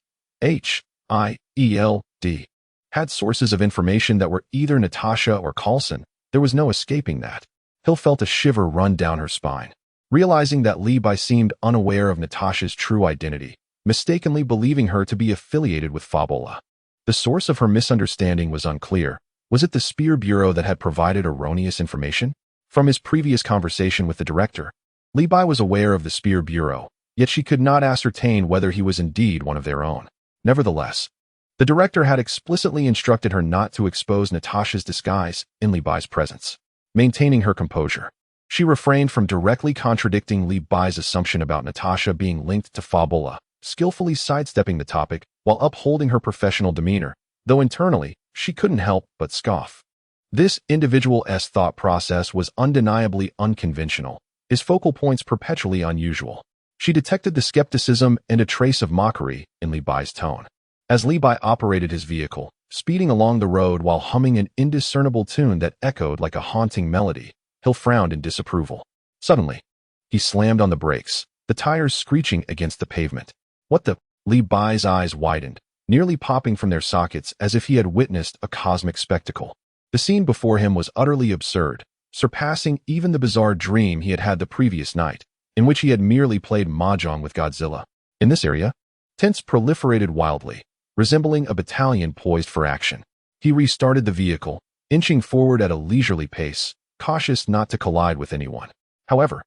[SPEAKER 1] had sources of information that were either Natasha or Coulson. There was no escaping that. Hill felt a shiver run down her spine, realizing that Li Bai seemed unaware of Natasha's true identity, mistakenly believing her to be affiliated with Fabola. The source of her misunderstanding was unclear. Was it the Spear Bureau that had provided erroneous information? From his previous conversation with the director, Li Bai was aware of the Spear Bureau, yet she could not ascertain whether he was indeed one of their own. Nevertheless, the director had explicitly instructed her not to expose Natasha's disguise in Li Bai's presence. Maintaining her composure, she refrained from directly contradicting Li Bai's assumption about Natasha being linked to Fabola, skillfully sidestepping the topic while upholding her professional demeanor, though internally, she couldn't help but scoff. This individual's thought process was undeniably unconventional, his focal points perpetually unusual. She detected the skepticism and a trace of mockery in Li Bai's tone. As Li Bai operated his vehicle, speeding along the road while humming an indiscernible tune that echoed like a haunting melody, Hill frowned in disapproval. Suddenly, he slammed on the brakes, the tires screeching against the pavement. What the? Li Bai's eyes widened, nearly popping from their sockets as if he had witnessed a cosmic spectacle. The scene before him was utterly absurd, surpassing even the bizarre dream he had had the previous night, in which he had merely played mahjong with Godzilla. In this area, tents proliferated wildly, resembling a battalion poised for action. He restarted the vehicle, inching forward at a leisurely pace, cautious not to collide with anyone. However,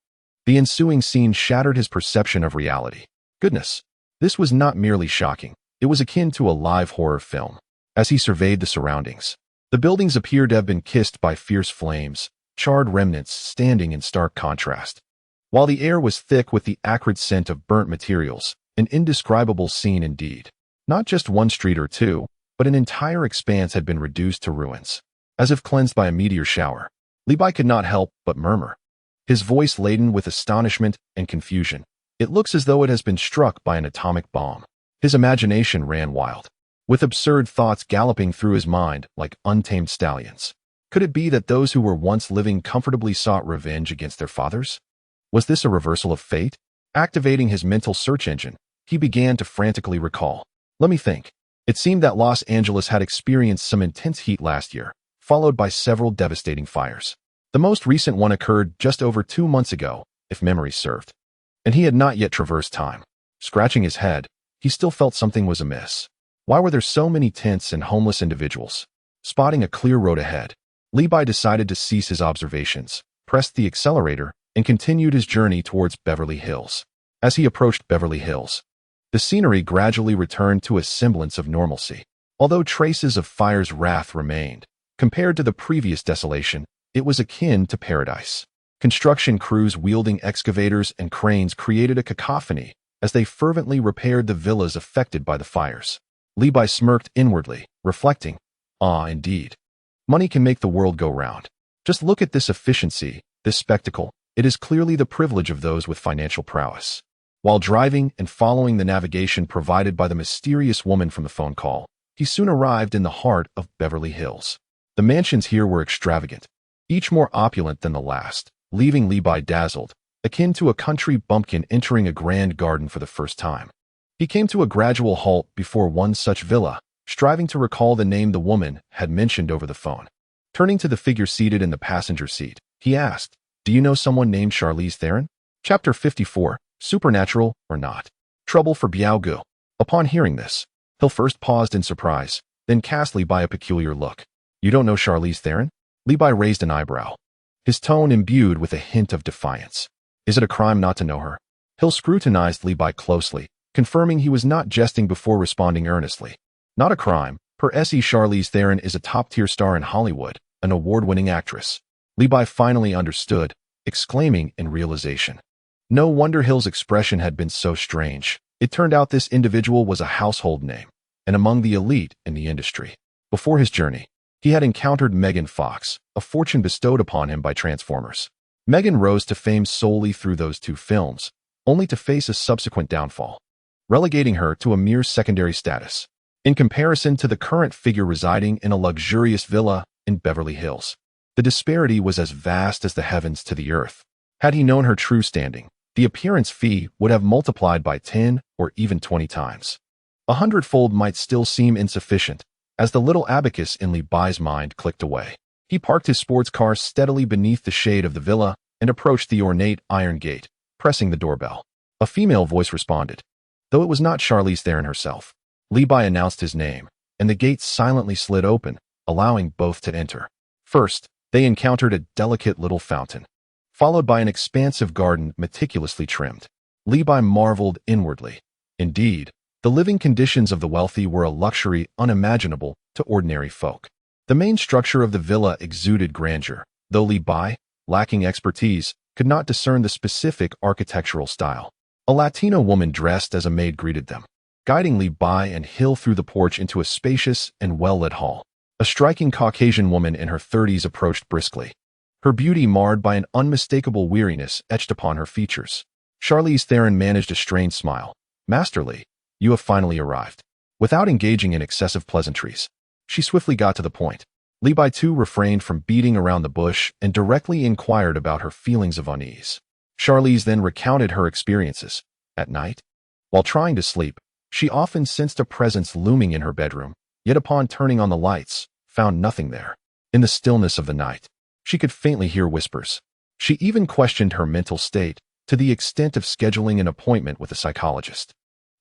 [SPEAKER 1] the ensuing scene shattered his perception of reality. Goodness, this was not merely shocking, it was akin to a live horror film. As he surveyed the surroundings, the buildings appeared to have been kissed by fierce flames, charred remnants standing in stark contrast. While the air was thick with the acrid scent of burnt materials, an indescribable scene indeed. Not just one street or two, but an entire expanse had been reduced to ruins. As if cleansed by a meteor shower, Li Bai could not help but murmur, his voice laden with astonishment and confusion. It looks as though it has been struck by an atomic bomb. His imagination ran wild, with absurd thoughts galloping through his mind like untamed stallions. Could it be that those who were once living comfortably sought revenge against their fathers? Was this a reversal of fate? Activating his mental search engine, he began to frantically recall. Let me think. It seemed that Los Angeles had experienced some intense heat last year, followed by several devastating fires. The most recent one occurred just over 2 months ago, if memory served. And he had not yet traversed time. Scratching his head, he still felt something was amiss. Why were there so many tents and homeless individuals? Spotting a clear road ahead, Li Bai decided to cease his observations, pressed the accelerator, and continued his journey towards Beverly Hills. As he approached Beverly Hills, the scenery gradually returned to a semblance of normalcy. Although traces of fire's wrath remained, compared to the previous desolation, it was akin to paradise. Construction crews wielding excavators and cranes created a cacophony as they fervently repaired the villas affected by the fires. Li Bai smirked inwardly, reflecting, indeed. Money can make the world go round. Just look at this efficiency, this spectacle. It is clearly the privilege of those with financial prowess. While driving and following the navigation provided by the mysterious woman from the phone call, he soon arrived in the heart of Beverly Hills. The mansions here were extravagant, each more opulent than the last, leaving Li Bai dazzled, akin to a country bumpkin entering a grand garden for the first time. He came to a gradual halt before one such villa, striving to recall the name the woman had mentioned over the phone. Turning to the figure seated in the passenger seat, he asked, "Do you know someone named Charlize Theron?" Chapter 54, Supernatural or Not. Trouble for Biao. Upon hearing this, Hill first paused in surprise, then cast Li Bai a peculiar look. "You don't know Charlize Theron?" Li Bai raised an eyebrow, his tone imbued with a hint of defiance. "Is it a crime not to know her?" Hill scrutinized Li Bai closely, confirming he was not jesting before responding earnestly. "Not a crime. Per se, Charlize Theron is a top-tier star in Hollywood, an award-winning actress." Li Bai finally understood, exclaiming in realization. No wonder Hill's expression had been so strange. It turned out this individual was a household name, and among the elite in the industry. Before his journey, he had encountered Megan Fox, a fortune bestowed upon him by Transformers. Megan rose to fame solely through those two films, only to face a subsequent downfall, relegating her to a mere secondary status, in comparison to the current figure residing in a luxurious villa in Beverly Hills. The disparity was as vast as the heavens to the earth. Had he known her true standing, the appearance fee would have multiplied by 10 or even 20 times. 100-fold might still seem insufficient, as the little abacus in Li Bai's mind clicked away. He parked his sports car steadily beneath the shade of the villa and approached the ornate iron gate, pressing the doorbell. A female voice responded. Though it was not Charlize Theron herself, Li Bai announced his name, and the gate silently slid open, allowing both to enter. First, they encountered a delicate little fountain, followed by an expansive garden meticulously trimmed. Li Bai marveled inwardly. Indeed, the living conditions of the wealthy were a luxury unimaginable to ordinary folk. The main structure of the villa exuded grandeur, though Li Bai, lacking expertise, could not discern the specific architectural style. A Latina woman dressed as a maid greeted them, guiding Li Bai and Hill through the porch into a spacious and well-lit hall. A striking Caucasian woman in her 30s approached briskly, her beauty marred by an unmistakable weariness etched upon her features. Charlize Theron managed a strained smile. "Master Li, you have finally arrived." Without engaging in excessive pleasantries, she swiftly got to the point. Li Bai too refrained from beating around the bush and directly inquired about her feelings of unease. Charlize then recounted her experiences. At night, while trying to sleep, she often sensed a presence looming in her bedroom, yet upon turning on the lights, found nothing there. In the stillness of the night, she could faintly hear whispers. She even questioned her mental state, to the extent of scheduling an appointment with a psychologist.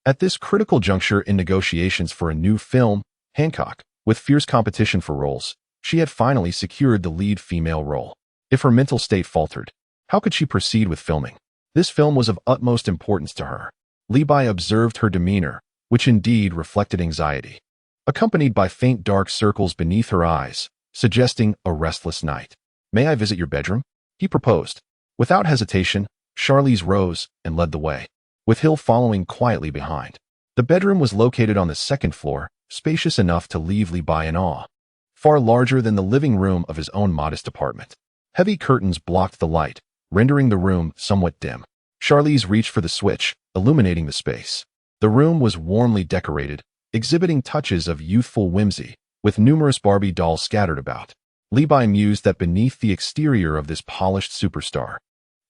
[SPEAKER 1] At this critical juncture in negotiations for a new film, Hancock, with fierce competition for roles, she had finally secured the lead female role. If her mental state faltered, how could she proceed with filming? This film was of utmost importance to her. Li Bai observed her demeanor, which indeed reflected anxiety, accompanied by faint dark circles beneath her eyes, suggesting a restless night. "May I visit your bedroom?" he proposed. Without hesitation, Charlize rose and led the way, with Hill following quietly behind. The bedroom was located on the second floor, spacious enough to leave Li Bai in awe. Far larger than the living room of his own modest apartment. Heavy curtains blocked the light, rendering the room somewhat dim. Charlize reached for the switch, illuminating the space. The room was warmly decorated, exhibiting touches of youthful whimsy, with numerous Barbie dolls scattered about. Li Bai mused that beneath the exterior of this polished superstar,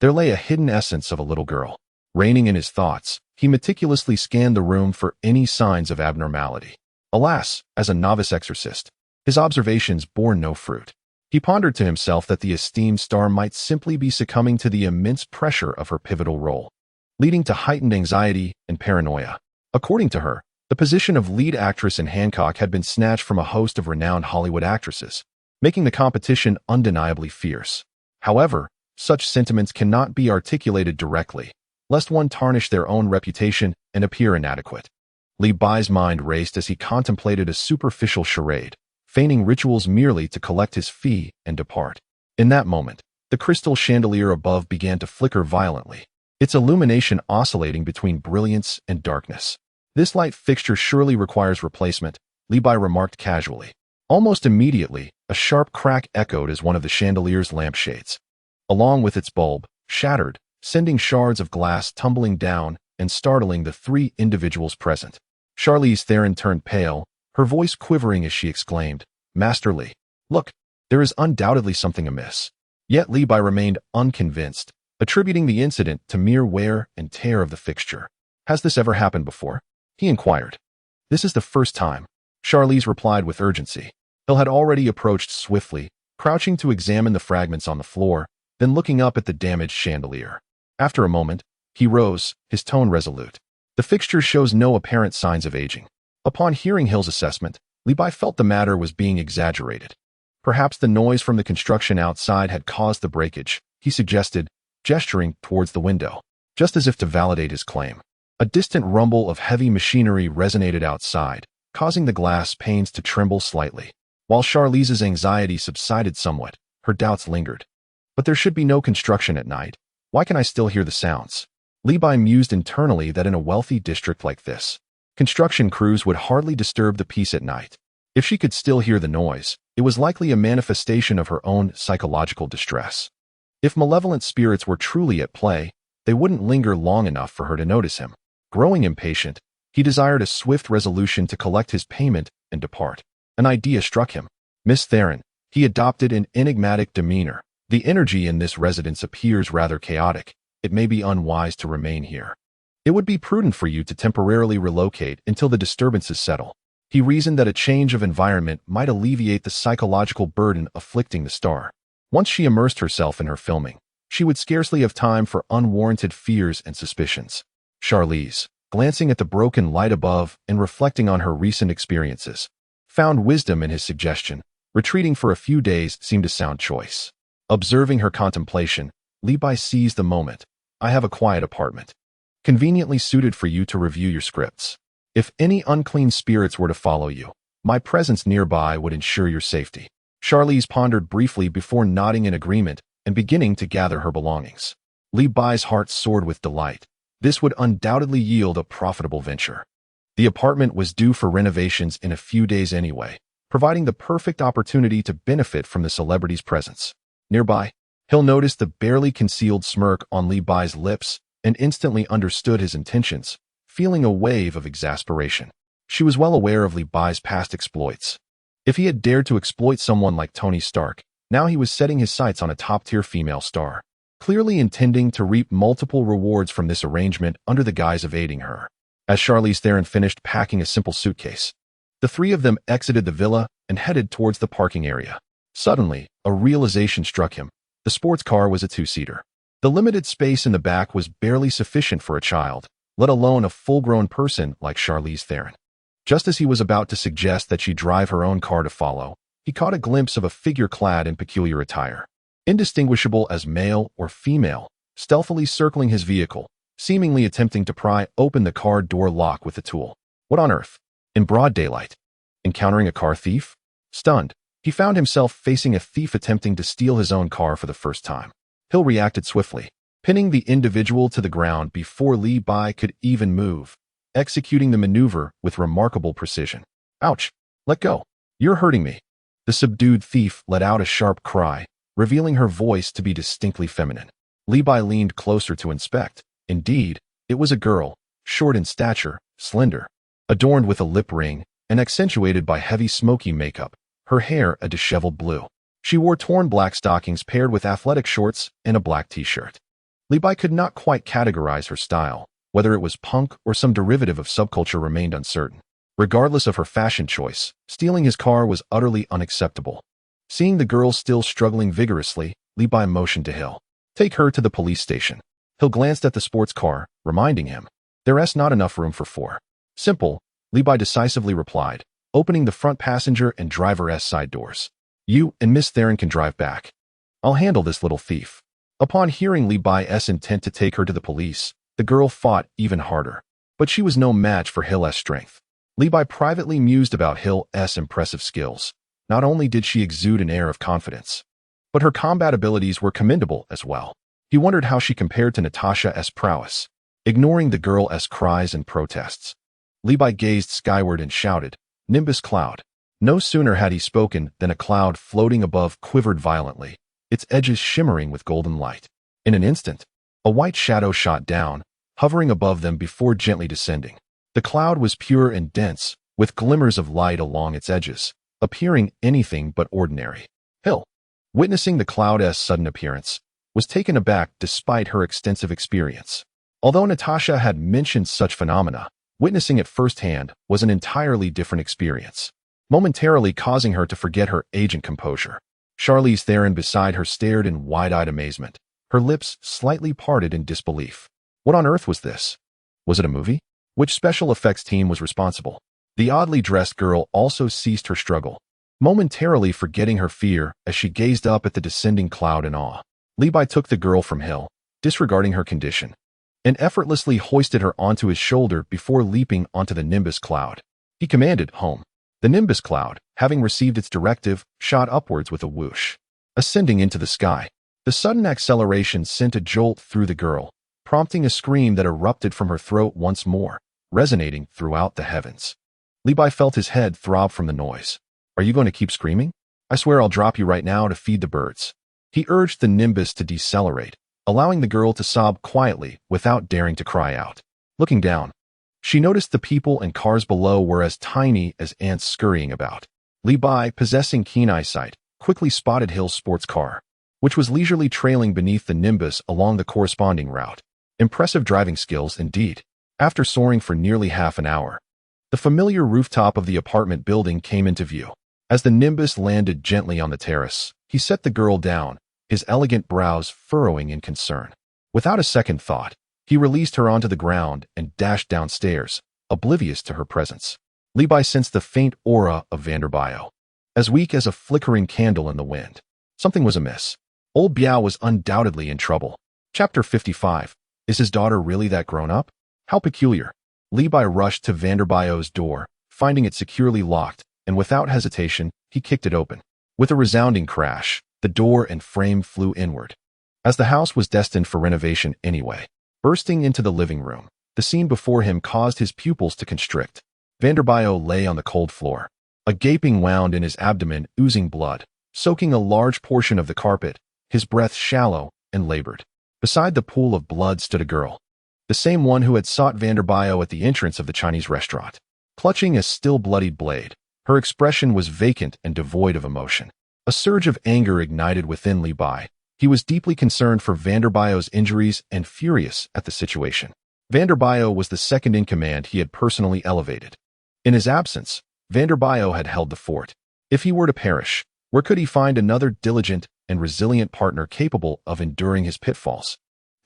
[SPEAKER 1] there lay a hidden essence of a little girl. Reining in his thoughts, he meticulously scanned the room for any signs of abnormality. Alas, as a novice exorcist, his observations bore no fruit. He pondered to himself that the esteemed star might simply be succumbing to the immense pressure of her pivotal role, leading to heightened anxiety and paranoia. According to her, the position of lead actress in Hancock had been snatched from a host of renowned Hollywood actresses, making the competition undeniably fierce. However, such sentiments cannot be articulated directly, lest one tarnish their own reputation and appear inadequate. Li Bai's mind raced as he contemplated a superficial charade, feigning rituals merely to collect his fee and depart. In that moment, the crystal chandelier above began to flicker violently, its illumination oscillating between brilliance and darkness. "This light fixture surely requires replacement," Li Bai remarked casually. Almost immediately, a sharp crack echoed as one of the chandelier's lampshades, along with its bulb, shattered, sending shards of glass tumbling down and startling the three individuals present. Charlize Theron turned pale, her voice quivering as she exclaimed, "Master Li, look, there is undoubtedly something amiss." Yet Li Bai remained unconvinced, attributing the incident to mere wear and tear of the fixture. "Has this ever happened before?" he inquired. "This is the first time," Charlize replied with urgency. Hill had already approached swiftly, crouching to examine the fragments on the floor, then looking up at the damaged chandelier. After a moment, he rose, his tone resolute. "The fixture shows no apparent signs of aging." Upon hearing Hill's assessment, Li Bai felt the matter was being exaggerated. Perhaps the noise from the construction outside had caused the breakage, he suggested, gesturing towards the window, just as if to validate his claim. A distant rumble of heavy machinery resonated outside, causing the glass panes to tremble slightly. While Charlize's anxiety subsided somewhat, her doubts lingered. "But there should be no construction at night. Why can I still hear the sounds?" Li Bai mused internally that in a wealthy district like this, construction crews would hardly disturb the peace at night. If she could still hear the noise, it was likely a manifestation of her own psychological distress. If malevolent spirits were truly at play, they wouldn't linger long enough for her to notice him. Growing impatient, he desired a swift resolution to collect his payment and depart. An idea struck him. Miss Theron, he adopted an enigmatic demeanor. The energy in this residence appears rather chaotic. It may be unwise to remain here. It would be prudent for you to temporarily relocate until the disturbances settle. He reasoned that a change of environment might alleviate the psychological burden afflicting the star. Once she immersed herself in her filming, she would scarcely have time for unwarranted fears and suspicions. Charlize, glancing at the broken light above and reflecting on her recent experiences, found wisdom in his suggestion. Retreating for a few days seemed a sound choice. Observing her contemplation, Li Bai seized the moment. I have a quiet apartment, conveniently suited for you to review your scripts. If any unclean spirits were to follow you, my presence nearby would ensure your safety. Charlize pondered briefly before nodding in agreement and beginning to gather her belongings. Li Bai's heart soared with delight. This would undoubtedly yield a profitable venture. The apartment was due for renovations in a few days anyway, providing the perfect opportunity to benefit from the celebrity's presence. Nearby, Hill noticed the barely concealed smirk on Li Bai's lips and instantly understood his intentions, feeling a wave of exasperation. She was well aware of Li Bai's past exploits. If he had dared to exploit someone like Tony Stark, now he was setting his sights on a top-tier female star, clearly intending to reap multiple rewards from this arrangement under the guise of aiding her. As Charlize Theron finished packing a simple suitcase, the three of them exited the villa and headed towards the parking area. Suddenly, a realization struck him. The sports car was a two-seater. The limited space in the back was barely sufficient for a child, let alone a full-grown person like Charlize Theron. Just as he was about to suggest that she drive her own car to follow, he caught a glimpse of a figure clad in peculiar attire, indistinguishable as male or female, stealthily circling his vehicle, seemingly attempting to pry open the car door lock with a tool. What on earth? In broad daylight. Encountering a car thief? Stunned, he found himself facing a thief attempting to steal his own car for the first time. Hill reacted swiftly, pinning the individual to the ground before Li Bai could even move, executing the maneuver with remarkable precision. Ouch! Let go! You're hurting me! The subdued thief let out a sharp cry, revealing her voice to be distinctly feminine. Li Bai leaned closer to inspect. Indeed, it was a girl, short in stature, slender, adorned with a lip ring, and accentuated by heavy smoky makeup, her hair a disheveled blue. She wore torn black stockings paired with athletic shorts and a black t-shirt. Li Bai could not quite categorize her style. Whether it was punk or some derivative of subculture remained uncertain. Regardless of her fashion choice, stealing his car was utterly unacceptable. Seeing the girl still struggling vigorously, Li Bai motioned to Hill. Take her to the police station. Hill glanced at the sports car, reminding him, there's not enough room for four. Simple, Li Bai decisively replied, opening the front passenger and driver's side doors. You and Miss Theron can drive back. I'll handle this little thief. Upon hearing Li Bai's intent to take her to the police, the girl fought even harder, but she was no match for Hill's strength. Li Bai privately mused about Hill's impressive skills. Not only did she exude an air of confidence, but her combat abilities were commendable as well. He wondered how she compared to Natasha's prowess. Ignoring the girl's cries and protests, Li Bai gazed skyward and shouted, Nimbus Cloud. No sooner had he spoken than a cloud floating above quivered violently, its edges shimmering with golden light. In an instant, a white shadow shot down, hovering above them before gently descending. The cloud was pure and dense, with glimmers of light along its edges, appearing anything but ordinary. Hill, witnessing the cloud's sudden appearance, was taken aback despite her extensive experience. Although Natasha had mentioned such phenomena, witnessing it firsthand was an entirely different experience, momentarily causing her to forget her agent composure. Charlize Theron beside her stared in wide-eyed amazement, her lips slightly parted in disbelief. What on earth was this? Was it a movie? Which special effects team was responsible? The oddly dressed girl also ceased her struggle, momentarily forgetting her fear as she gazed up at the descending cloud in awe. Li Bai took the girl from Hill, disregarding her condition, and effortlessly hoisted her onto his shoulder before leaping onto the Nimbus Cloud. He commanded, home. The Nimbus Cloud, having received its directive, shot upwards with a whoosh, ascending into the sky. The sudden acceleration sent a jolt through the girl, prompting a scream that erupted from her throat once more, resonating throughout the heavens. Li Bai felt his head throb from the noise. Are you going to keep screaming? I swear I'll drop you right now to feed the birds. He urged the Nimbus to decelerate, allowing the girl to sob quietly without daring to cry out. Looking down, she noticed the people and cars below were as tiny as ants scurrying about. Li Bai, possessing keen eyesight, quickly spotted Hill's sports car, which was leisurely trailing beneath the Nimbus along the corresponding route. Impressive driving skills indeed. After soaring for nearly half an hour, the familiar rooftop of the apartment building came into view. As the Nimbus landed gently on the terrace, he set the girl down, his elegant brows furrowing in concern. Without a second thought, he released her onto the ground and dashed downstairs, oblivious to her presence. Li Bai sensed the faint aura of Vanderbio, as weak as a flickering candle in the wind. Something was amiss. Old Biao was undoubtedly in trouble. Chapter 55. Is his daughter really that grown up? How peculiar. Li Bai rushed to Vanderbio's door, finding it securely locked, and without hesitation, he kicked it open. With a resounding crash, the door and frame flew inward. As the house was destined for renovation anyway, bursting into the living room, the scene before him caused his pupils to constrict. Vanderbio lay on the cold floor, a gaping wound in his abdomen oozing blood, soaking a large portion of the carpet, his breath shallow and labored. Beside the pool of blood stood a girl, the same one who had sought Vanderbio at the entrance of the Chinese restaurant. Clutching a still-bloodied blade, her expression was vacant and devoid of emotion. A surge of anger ignited within Li Bai. He was deeply concerned for Vanderbio's injuries and furious at the situation. Vanderbio was the second in command he had personally elevated. In his absence, Vanderbio had held the fort. If he were to perish, where could he find another diligent and resilient partner capable of enduring his pitfalls?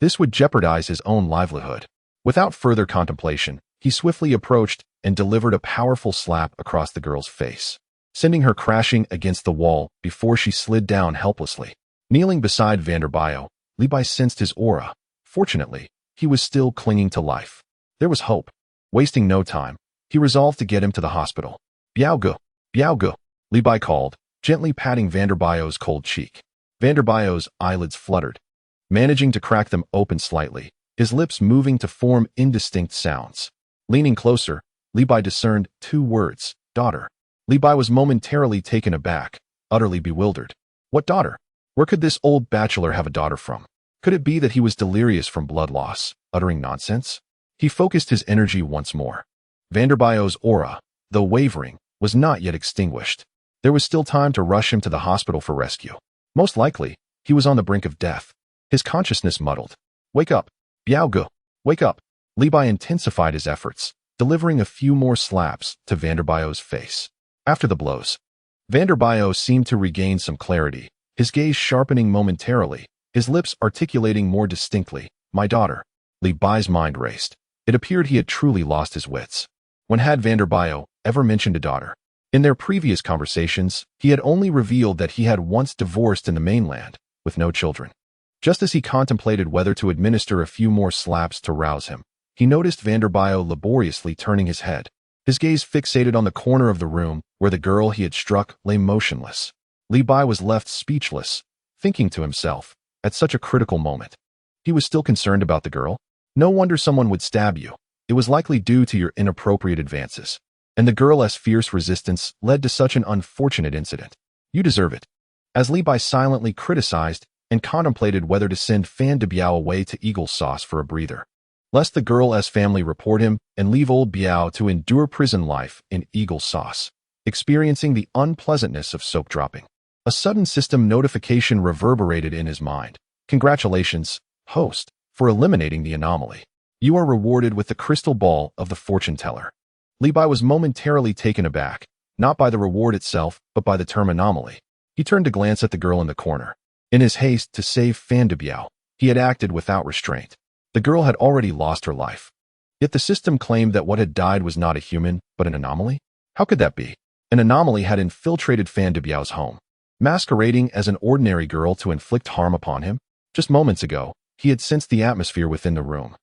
[SPEAKER 1] This would jeopardize his own livelihood. Without further contemplation, he swiftly approached and delivered a powerful slap across the girl's face, sending her crashing against the wall before she slid down helplessly. Kneeling beside Vanderbio, Li Bai sensed his aura. Fortunately, he was still clinging to life. There was hope. Wasting no time, he resolved to get him to the hospital. Biao Gu, Li Bai called, gently patting Vanderbio's cold cheek. Vanderbio's eyelids fluttered, managing to crack them open slightly, his lips moving to form indistinct sounds. Leaning closer, Li Bai discerned two words, daughter. Li Bai was momentarily taken aback, utterly bewildered. What daughter? Where could this old bachelor have a daughter from? Could it be that he was delirious from blood loss, uttering nonsense? He focused his energy once more. Vanderbio's aura, though wavering, was not yet extinguished. There was still time to rush him to the hospital for rescue. Most likely, he was on the brink of death. His consciousness muddled. Wake up, Biao Gu, wake up. Li Bai intensified his efforts, delivering a few more slaps to Vanderbio's face. After the blows, Vanderbio seemed to regain some clarity, his gaze sharpening momentarily, his lips articulating more distinctly, my daughter. Li Bai's mind raced. It appeared he had truly lost his wits. When had Vanderbio ever mentioned a daughter? In their previous conversations, he had only revealed that he had once divorced in the mainland, with no children. Just as he contemplated whether to administer a few more slaps to rouse him, he noticed Vanderbio laboriously turning his head, his gaze fixated on the corner of the room where the girl he had struck lay motionless. Li Bai was left speechless, thinking to himself, at such a critical moment. He was still concerned about the girl. No wonder someone would stab you. It was likely due to your inappropriate advances. And the girl's fierce resistance led to such an unfortunate incident. You deserve it. As Li Bai silently criticized and contemplated whether to send Vanderbio away to Eagle Sauce for a breather, lest the girl's family report him and leave old Biao to endure prison life in Eagle Sauce, experiencing the unpleasantness of soap dropping. A sudden system notification reverberated in his mind. Congratulations, host, for eliminating the anomaly. You are rewarded with the crystal ball of the fortune teller. Li Bai was momentarily taken aback, not by the reward itself, but by the term anomaly. He turned to glance at the girl in the corner. In his haste to save Vanderbio, he had acted without restraint. The girl had already lost her life. Yet the system claimed that what had died was not a human, but an anomaly? How could that be? An anomaly had infiltrated Vanderbio's home, masquerading as an ordinary girl to inflict harm upon him. Just moments ago, he had sensed the atmosphere within the room,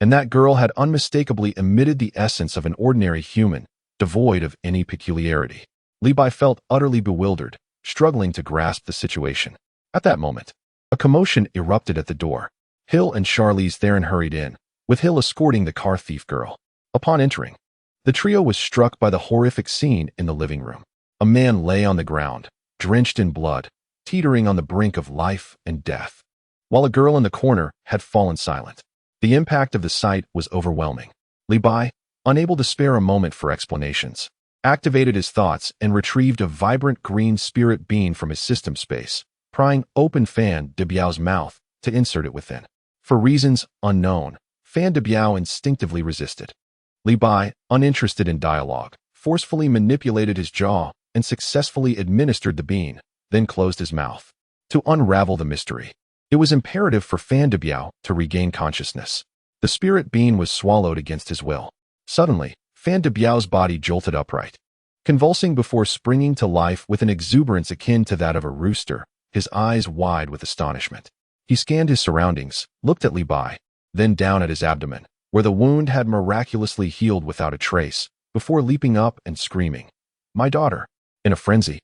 [SPEAKER 1] and that girl had unmistakably emitted the essence of an ordinary human, devoid of any peculiarity. Li Bai felt utterly bewildered, struggling to grasp the situation. At that moment, a commotion erupted at the door. Hill and Charlize Theron hurried in, with Hill escorting the car thief girl. Upon entering, The trio was struck by the horrific scene in the living room. A man lay on the ground, drenched in blood, teetering on the brink of life and death, while a girl in the corner had fallen silent. The impact of the sight was overwhelming. Li Bai, unable to spare a moment for explanations, activated his thoughts and retrieved a vibrant green spirit being from his system space, prying open Fan De Biao's mouth to insert it within. For reasons unknown, Fan De Biao instinctively resisted. Li Bai, uninterested in dialogue, forcefully manipulated his jaw and successfully administered the bean, then closed his mouth. To unravel the mystery, it was imperative for Fan De Biao to regain consciousness. The spirit bean was swallowed against his will. Suddenly, Fan De Biao's body jolted upright, convulsing before springing to life with an exuberance akin to that of a rooster, his eyes wide with astonishment. He scanned his surroundings, looked at Li Bai, then down at his abdomen, where the wound had miraculously healed without a trace, before leaping up and screaming, "My daughter!" In a frenzy,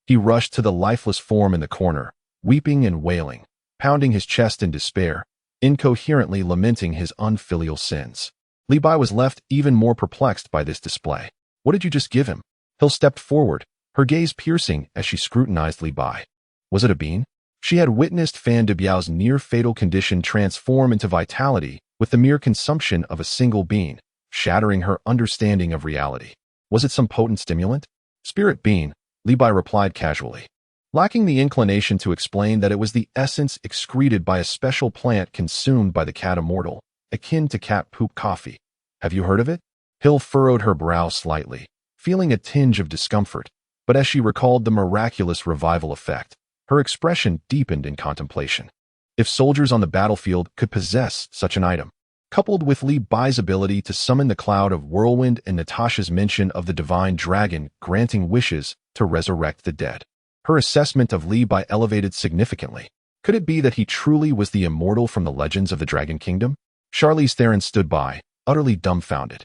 [SPEAKER 1] he rushed to the lifeless form in the corner, weeping and wailing, pounding his chest in despair, incoherently lamenting his unfilial sins. Li Bai was left even more perplexed by this display. "What did you just give him?" Hill stepped forward, her gaze piercing as she scrutinized Li Bai. Was it a bean? She had witnessed Fan De Biao's near-fatal condition transform into vitality with the mere consumption of a single bean, shattering her understanding of reality. Was it some potent stimulant? "Spirit bean," Li Bai replied casually, lacking the inclination to explain that it was the essence excreted by a special plant consumed by the cat immortal, akin to cat poop coffee. "Have you heard of it?" Hill furrowed her brow slightly, feeling a tinge of discomfort, but as she recalled the miraculous revival effect, her expression deepened in contemplation. If soldiers on the battlefield could possess such an item, coupled with Li Bai's ability to summon the cloud of whirlwind and Natasha's mention of the divine dragon granting wishes to resurrect the dead, her assessment of Li Bai elevated significantly. Could it be that he truly was the immortal from the legends of the Dragon Kingdom? Charlize Theron stood by, utterly dumbfounded,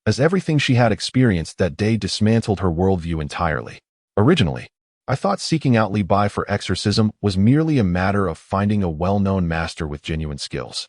[SPEAKER 1] as everything she had experienced that day dismantled her worldview entirely. "Originally, I thought seeking out Li Bai for exorcism was merely a matter of finding a well-known master with genuine skills.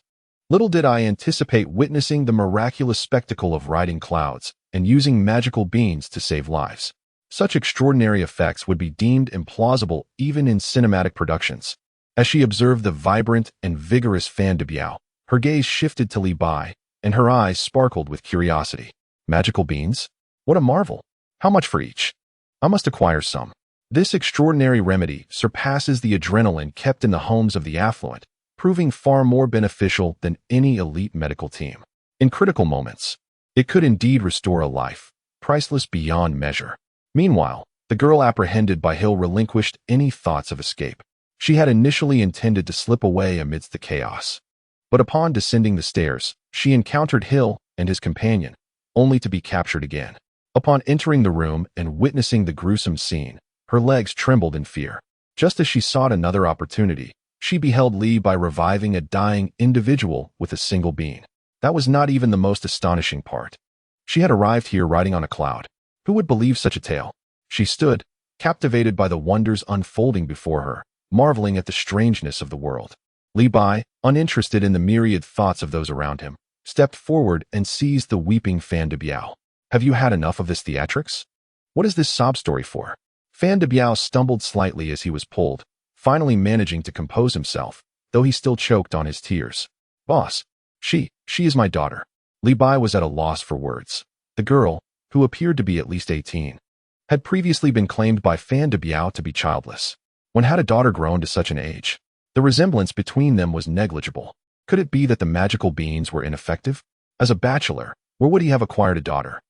[SPEAKER 1] Little did I anticipate witnessing the miraculous spectacle of riding clouds and using magical beans to save lives. Such extraordinary effects would be deemed implausible even in cinematic productions." As she observed the vibrant and vigorous Fan De Biao, her gaze shifted to Li Bai, and her eyes sparkled with curiosity. "Magical beans? What a marvel! How much for each? I must acquire some." This extraordinary remedy surpasses the adrenaline kept in the homes of the affluent, proving far more beneficial than any elite medical team. In critical moments, it could indeed restore a life, priceless beyond measure. Meanwhile, the girl apprehended by Hill relinquished any thoughts of escape. She had initially intended to slip away amidst the chaos, but upon descending the stairs, she encountered Hill and his companion, only to be captured again. Upon entering the room and witnessing the gruesome scene, her legs trembled in fear. Just as she sought another opportunity, she beheld Li Bai reviving a dying individual with a single bean. That was not even the most astonishing part. She had arrived here riding on a cloud. Who would believe such a tale? She stood, captivated by the wonders unfolding before her, marveling at the strangeness of the world. Li Bai, uninterested in the myriad thoughts of those around him, stepped forward and seized the weeping Fan De Biao. "Have you had enough of this theatrics? What is this sob story for?" Fan De Biao stumbled slightly as he was pulled, finally managing to compose himself, though he still choked on his tears. "Boss, she is my daughter." Li Bai was at a loss for words. The girl, who appeared to be at least 18, had previously been claimed by Fan De Biao to be childless. When had a daughter grown to such an age? The resemblance between them was negligible. Could it be that the magical beans were ineffective? As a bachelor, where would he have acquired a daughter?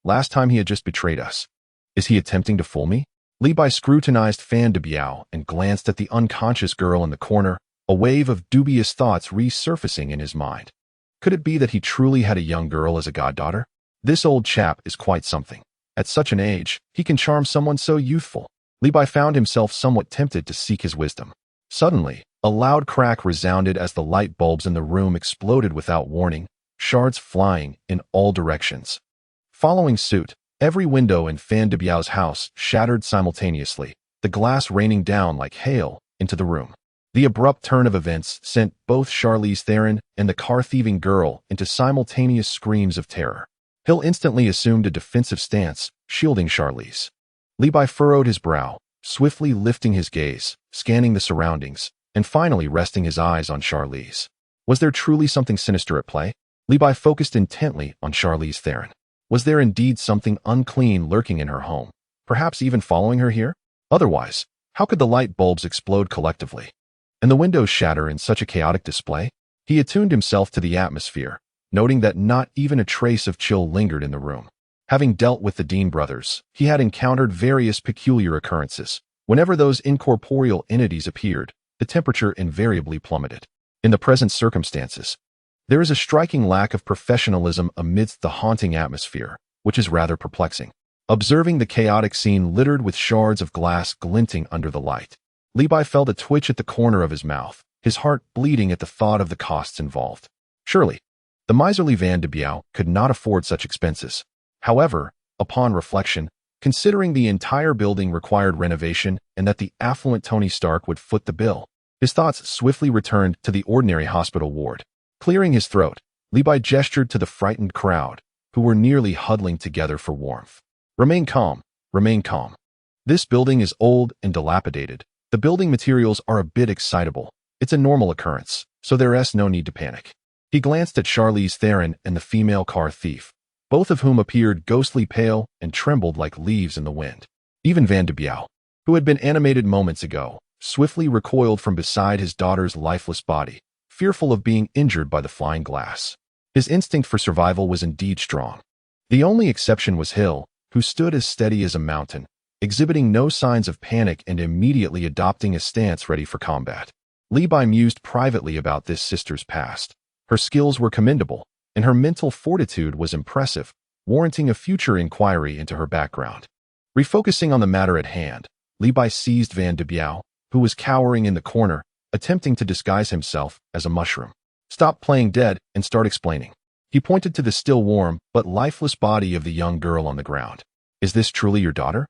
[SPEAKER 1] Last time he had just betrayed us. Is he attempting to fool me? Li Bai scrutinized Fan De Biao and glanced at the unconscious girl in the corner, a wave of dubious thoughts resurfacing in his mind. Could it be that he truly had a young girl as a goddaughter? This old chap is quite something. At such an age, he can charm someone so youthful. Li Bai found himself somewhat tempted to seek his wisdom. Suddenly, a loud crack resounded as the light bulbs in the room exploded without warning, shards flying in all directions. Following suit, every window in Fan De Biao's house shattered simultaneously, the glass raining down like hail into the room. The abrupt turn of events sent both Charlize Theron and the car-thieving girl into simultaneous screams of terror. Hill instantly assumed a defensive stance, shielding Charlize. Li Bai furrowed his brow, swiftly lifting his gaze, scanning the surroundings, and finally resting his eyes on Charlize. Was there truly something sinister at play? Li Bai focused intently on Charlize Theron. Was there indeed something unclean lurking in her home, perhaps even following her here? Otherwise, how could the light bulbs explode collectively, and the windows shatter in such a chaotic display? He attuned himself to the atmosphere, noting that not even a trace of chill lingered in the room. Having dealt with the Dean brothers, he had encountered various peculiar occurrences. Whenever those incorporeal entities appeared, the temperature invariably plummeted. In the present circumstances, there is a striking lack of professionalism amidst the haunting atmosphere, which is rather perplexing. Observing the chaotic scene littered with shards of glass glinting under the light, Li Bai felt a twitch at the corner of his mouth, his heart bleeding at the thought of the costs involved. Surely, the miserly Van de Biao could not afford such expenses. However, upon reflection, considering the entire building required renovation and that the affluent Tony Stark would foot the bill, his thoughts swiftly returned to the ordinary hospital ward. Clearing his throat, Li Bai gestured to the frightened crowd, who were nearly huddling together for warmth. Remain calm, remain calm. This building is old and dilapidated. The building materials are a bit excitable. It's a normal occurrence, so there is no need to panic. He glanced at Charlize Theron and the female car thief, both of whom appeared ghostly pale and trembled like leaves in the wind. Even Van de Biao, who had been animated moments ago, swiftly recoiled from beside his daughter's lifeless body, fearful of being injured by the flying glass. His instinct for survival was indeed strong. The only exception was Hill, who stood as steady as a mountain, exhibiting no signs of panic and immediately adopting a stance ready for combat. Li Bai mused privately about this sister's past. Her skills were commendable, and her mental fortitude was impressive, warranting a future inquiry into her background. Refocusing on the matter at hand, Li Bai seized Van de Biao, who was cowering in the corner, attempting to disguise himself as a mushroom. Stop playing dead and start explaining. He pointed to the still warm but lifeless body of the young girl on the ground. Is this truly your daughter?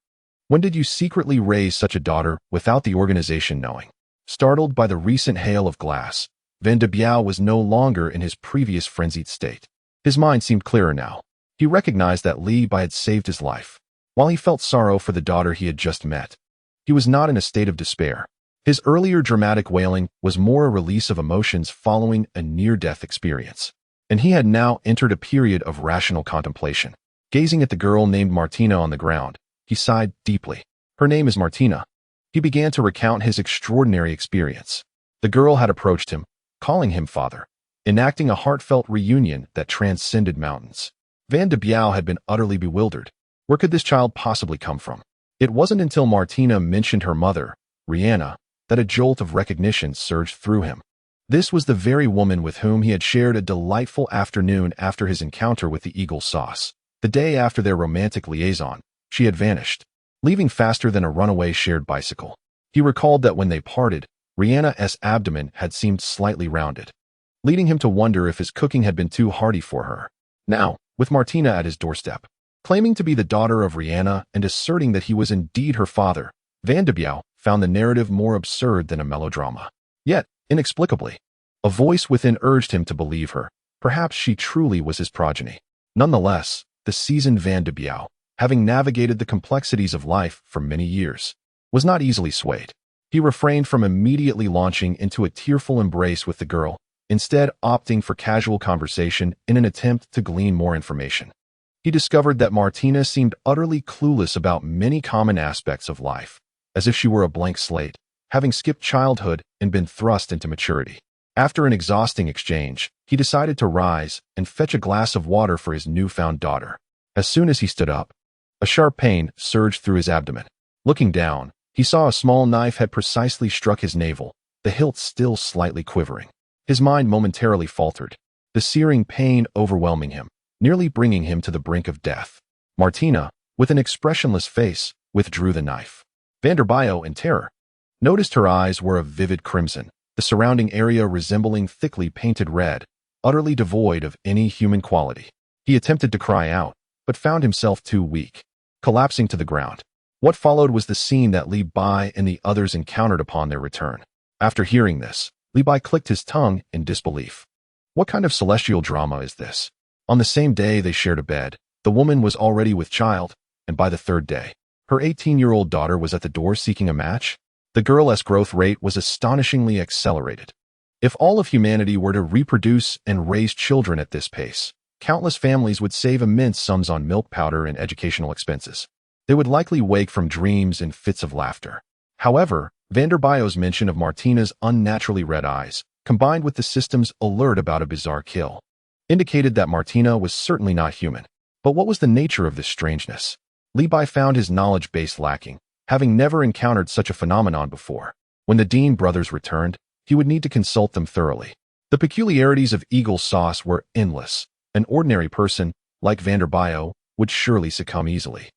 [SPEAKER 1] When did you secretly raise such a daughter without the organization knowing? Startled by the recent hail of glass, Van de Biao was no longer in his previous frenzied state. His mind seemed clearer now. He recognized that Li Bai had saved his life. While he felt sorrow for the daughter he had just met, he was not in a state of despair. His earlier dramatic wailing was more a release of emotions following a near-death experience, and he had now entered a period of rational contemplation. Gazing at the girl named Martina on the ground, he sighed deeply. Her name is Martina. He began to recount his extraordinary experience. The girl had approached him, calling him father, enacting a heartfelt reunion that transcended mountains. Van de Biao had been utterly bewildered. Where could this child possibly come from? It wasn't until Martina mentioned her mother, Rihanna, that a jolt of recognition surged through him. This was the very woman with whom he had shared a delightful afternoon after his encounter with the Eagle Sauce. The day after their romantic liaison, she had vanished, leaving faster than a runaway shared bicycle. He recalled that when they parted, Rihanna's abdomen had seemed slightly rounded, leading him to wonder if his cooking had been too hearty for her. Now, with Martina at his doorstep, claiming to be the daughter of Rihanna and asserting that he was indeed her father, Van de Biao found the narrative more absurd than a melodrama. Yet, inexplicably, a voice within urged him to believe her. Perhaps she truly was his progeny. Nonetheless, the seasoned Van de Biao, having navigated the complexities of life for many years, was not easily swayed. He refrained from immediately launching into a tearful embrace with the girl, instead opting for casual conversation in an attempt to glean more information. He discovered that Martina seemed utterly clueless about many common aspects of life, as if she were a blank slate, having skipped childhood and been thrust into maturity. After an exhausting exchange, he decided to rise and fetch a glass of water for his newfound daughter. As soon as he stood up, a sharp pain surged through his abdomen. Looking down, he saw a small knife had precisely struck his navel, the hilt still slightly quivering. His mind momentarily faltered, the searing pain overwhelming him, nearly bringing him to the brink of death. Martina, with an expressionless face, withdrew the knife. Van der Bio, in terror, noticed her eyes were of vivid crimson, the surrounding area resembling thickly painted red, utterly devoid of any human quality. He attempted to cry out, but found himself too weak, collapsing to the ground. What followed was the scene that Li Bai and the others encountered upon their return. After hearing this, Li Bai clicked his tongue in disbelief. What kind of celestial drama is this? On the same day they shared a bed, The woman was already with child, and by the third day, her 18-year-old daughter was at the door seeking a match. The girl's growth rate was astonishingly accelerated. If all of humanity were to reproduce and raise children at this pace, countless families would save immense sums on milk powder and educational expenses. They would likely wake from dreams and fits of laughter. However, Vanderbiot's mention of Martina's unnaturally red eyes, combined with the system's alert about a bizarre kill, indicated that Martina was certainly not human. But what was the nature of this strangeness? Levi found his knowledge base lacking, having never encountered such a phenomenon before. When the Dean brothers returned, he would need to consult them thoroughly. The peculiarities of Eagle Sauce were endless. An ordinary person, like Vanderbiot, would surely succumb easily.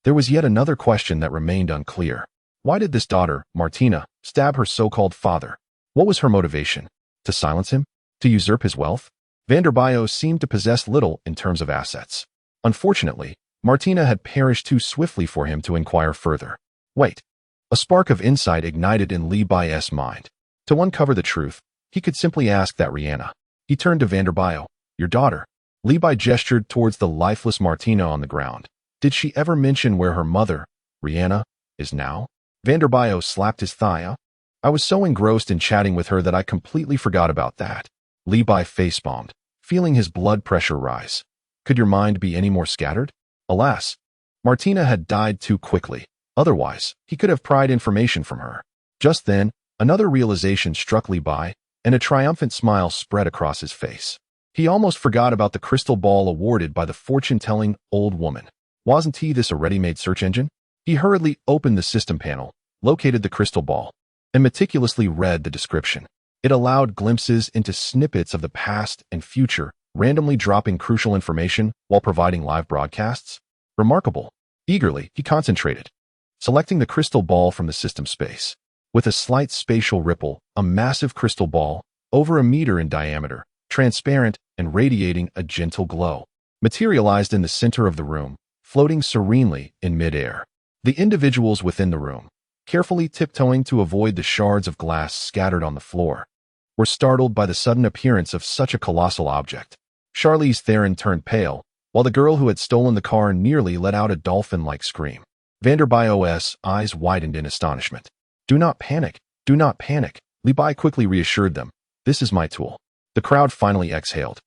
[SPEAKER 1] There was yet another question that remained unclear. Why did this daughter, Martina, stab her so-called father? What was her motivation? To silence him? To usurp his wealth? Vanderbiot seemed to possess little in terms of assets. Unfortunately, Martina had perished too swiftly for him to inquire further. Wait. A spark of insight ignited in Levi's mind. To uncover the truth, he could simply ask that Rihanna. He turned to Vanderbiot. Your daughter. Levi gestured towards the lifeless Martina on the ground. Did she ever mention where her mother, Rihanna, is now? Vanderbiot slapped his thigh. I was so engrossed in chatting with her that I completely forgot about that. Levi facepalmed, feeling his blood pressure rise. Could your mind be any more scattered? Alas, Martina had died too quickly. Otherwise, he could have pried information from her. Just then, another realization struck Levi, and a triumphant smile spread across his face. He almost forgot about the crystal ball awarded by the fortune-telling old woman. Wasn't he this a ready-made search engine? He hurriedly opened the system panel, located the crystal ball, and meticulously read the description. It allowed glimpses into snippets of the past and future, randomly dropping crucial information while providing live broadcasts. Remarkable. Eagerly, he concentrated, selecting the crystal ball from the system space. With a slight spatial ripple, a massive crystal ball, over a meter in diameter, transparent and radiating a gentle glow, materialized in the center of the room, floating serenely in midair. The individuals within the room, carefully tiptoeing to avoid the shards of glass scattered on the floor, were startled by the sudden appearance of such a colossal object. Charlize Theron turned pale, while the girl who had stolen the car nearly let out a dolphin-like scream. Vanderbiot's eyes widened in astonishment. Do not panic. Do not panic. Levi quickly reassured them. This is my tool. The crowd finally exhaled.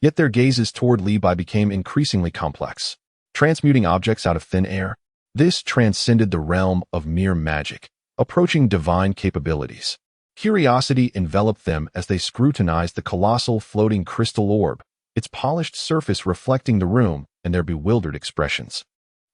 [SPEAKER 1] Yet their gazes toward Levi became increasingly complex. Transmuting objects out of thin air, this transcended the realm of mere magic, approaching divine capabilities. Curiosity enveloped them as they scrutinized the colossal floating crystal orb, its polished surface reflecting the room and their bewildered expressions.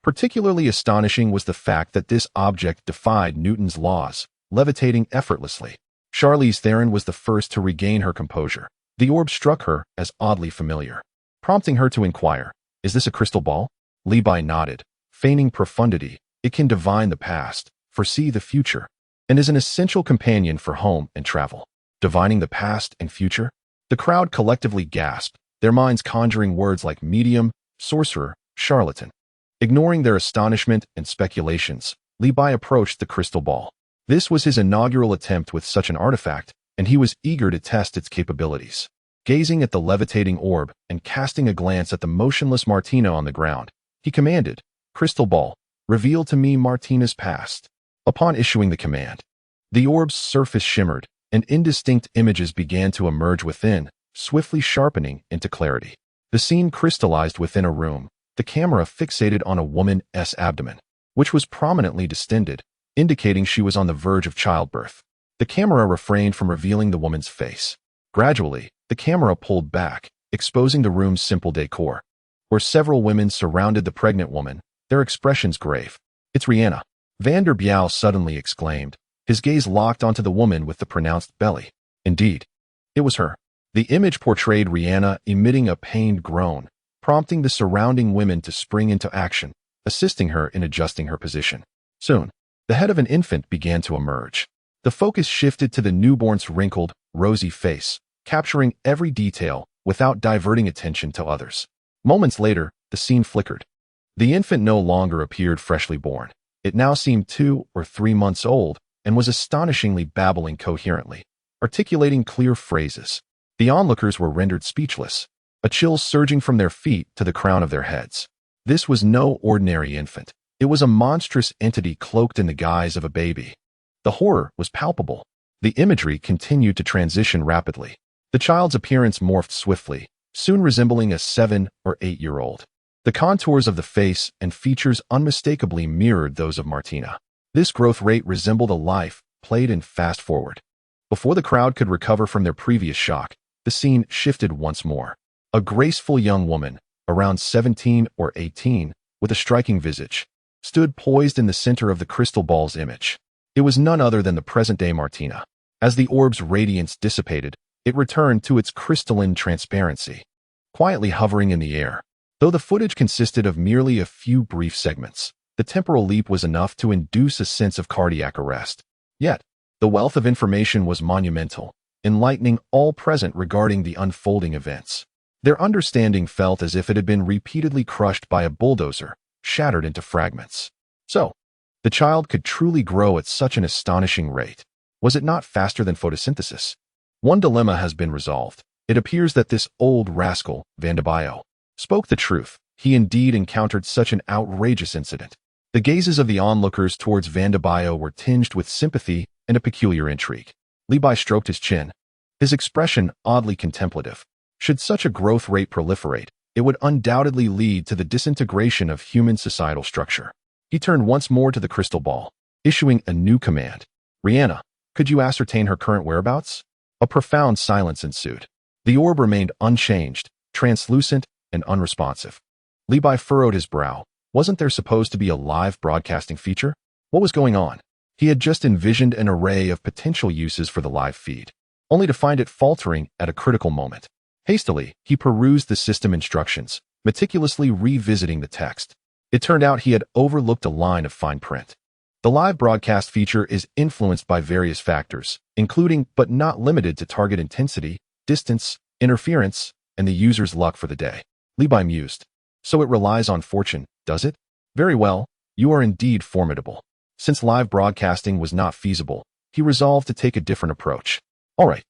[SPEAKER 1] Particularly astonishing was the fact that this object defied Newton's laws, levitating effortlessly. Charlize Theron was the first to regain her composure. The orb struck her as oddly familiar, prompting her to inquire, "Is this a crystal ball?" Levi nodded, feigning profundity. It can divine the past, foresee the future, and is an essential companion for home and travel. Divining the past and future? The crowd collectively gasped, their minds conjuring words like medium, sorcerer, charlatan. Ignoring their astonishment and speculations, Levi approached the crystal ball. This was his inaugural attempt with such an artifact, and he was eager to test its capabilities. Gazing at the levitating orb and casting a glance at the motionless Martina on the ground, he commanded, "Crystal ball, reveal to me Martina's past." Upon issuing the command, the orb's surface shimmered, and indistinct images began to emerge within, swiftly sharpening into clarity. The scene crystallized within a room, the camera fixated on a woman's abdomen, which was prominently distended, indicating she was on the verge of childbirth. The camera refrained from revealing the woman's face. Gradually, the camera pulled back, exposing the room's simple decor, where several women surrounded the pregnant woman, their expressions grave. "It's Rihanna," Vanderbilt suddenly exclaimed, his gaze locked onto the woman with the pronounced belly. Indeed, it was her. The image portrayed Rihanna emitting a pained groan, prompting the surrounding women to spring into action, assisting her in adjusting her position. Soon, the head of an infant began to emerge. The focus shifted to the newborn's wrinkled, rosy face, capturing every detail without diverting attention to others. Moments later, the scene flickered. The infant no longer appeared freshly born. It now seemed 2 or 3 months old and was astonishingly babbling coherently, articulating clear phrases. The onlookers were rendered speechless, a chill surging from their feet to the crown of their heads. This was no ordinary infant. It was a monstrous entity cloaked in the guise of a baby. The horror was palpable. The imagery continued to transition rapidly. The child's appearance morphed swiftly, soon resembling a 7- or 8-year-old. The contours of the face and features unmistakably mirrored those of Martina. This growth rate resembled a life played in fast forward. Before the crowd could recover from their previous shock, the scene shifted once more. A graceful young woman, around 17 or 18, with a striking visage, stood poised in the center of the crystal ball's image. It was none other than the present-day Martina. As the orb's radiance dissipated, it returned to its crystalline transparency, quietly hovering in the air. Though the footage consisted of merely a few brief segments, the temporal leap was enough to induce a sense of cardiac arrest. Yet, the wealth of information was monumental, enlightening all present regarding the unfolding events. Their understanding felt as if it had been repeatedly crushed by a bulldozer, shattered into fragments. So, the child could truly grow at such an astonishing rate. Was it not faster than photosynthesis? One dilemma has been resolved. It appears that this old rascal, Vanderbilt, spoke the truth. He indeed encountered such an outrageous incident. The gazes of the onlookers towards Vanderbilt were tinged with sympathy and a peculiar intrigue. Levi stroked his chin, his expression oddly contemplative. Should such a growth rate proliferate, it would undoubtedly lead to the disintegration of human societal structure. He turned once more to the crystal ball, issuing a new command. Rihanna, could you ascertain her current whereabouts? A profound silence ensued. The orb remained unchanged, translucent, and unresponsive. Levi furrowed his brow. Wasn't there supposed to be a live broadcasting feature? What was going on? He had just envisioned an array of potential uses for the live feed, only to find it faltering at a critical moment. Hastily, he perused the system instructions, meticulously revisiting the text. It turned out he had overlooked a line of fine print. The live broadcast feature is influenced by various factors, including but not limited to target intensity, distance, interference, and the user's luck for the day. Levi mused. So it relies on fortune, does it? Very well, you are indeed formidable. Since live broadcasting was not feasible, he resolved to take a different approach. All right,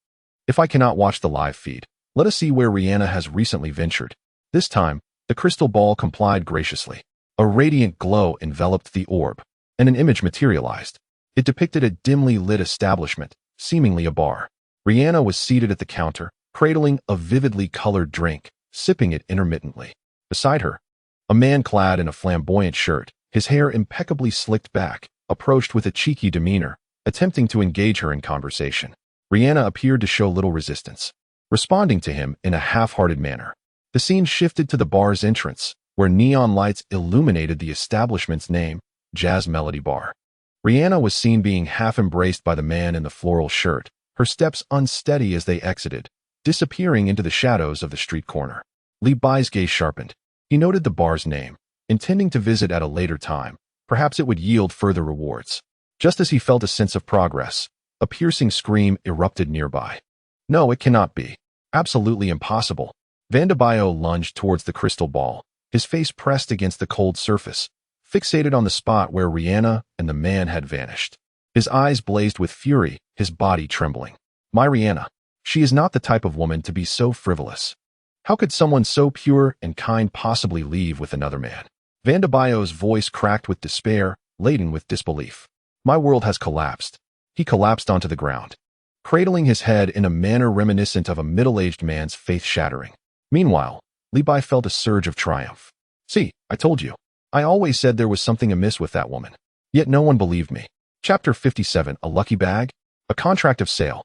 [SPEAKER 1] if I cannot watch the live feed, let us see where Rihanna has recently ventured. This time, the crystal ball complied graciously. A radiant glow enveloped the orb, and an image materialized. It depicted a dimly lit establishment, seemingly a bar. Rihanna was seated at the counter, cradling a vividly colored drink, sipping it intermittently. Beside her, a man clad in a flamboyant shirt, his hair impeccably slicked back, approached with a cheeky demeanor, attempting to engage her in conversation. Rihanna appeared to show little resistance, responding to him in a half-hearted manner. The scene shifted to the bar's entrance, where neon lights illuminated the establishment's name, Jazz Melody Bar. Rihanna was seen being half-embraced by the man in the floral shirt, her steps unsteady as they exited, disappearing into the shadows of the street corner. Levi's gaze sharpened. He noted the bar's name, intending to visit at a later time. Perhaps it would yield further rewards. Just as he felt a sense of progress, a piercing scream erupted nearby. No, it cannot be. Absolutely impossible. Vanderbilt lunged towards the crystal ball, his face pressed against the cold surface, fixated on the spot where Rihanna and the man had vanished. His eyes blazed with fury, his body trembling. My Rihanna. She is not the type of woman to be so frivolous. How could someone so pure and kind possibly leave with another man? Vanderbilt's voice cracked with despair, laden with disbelief. My world has collapsed. He collapsed onto the ground, cradling his head in a manner reminiscent of a middle-aged man's faith-shattering. Meanwhile, Levi felt a surge of triumph. See, I told you. I always said there was something amiss with that woman. Yet no one believed me. Chapter 57, A Lucky Bag? A Contract of Sale.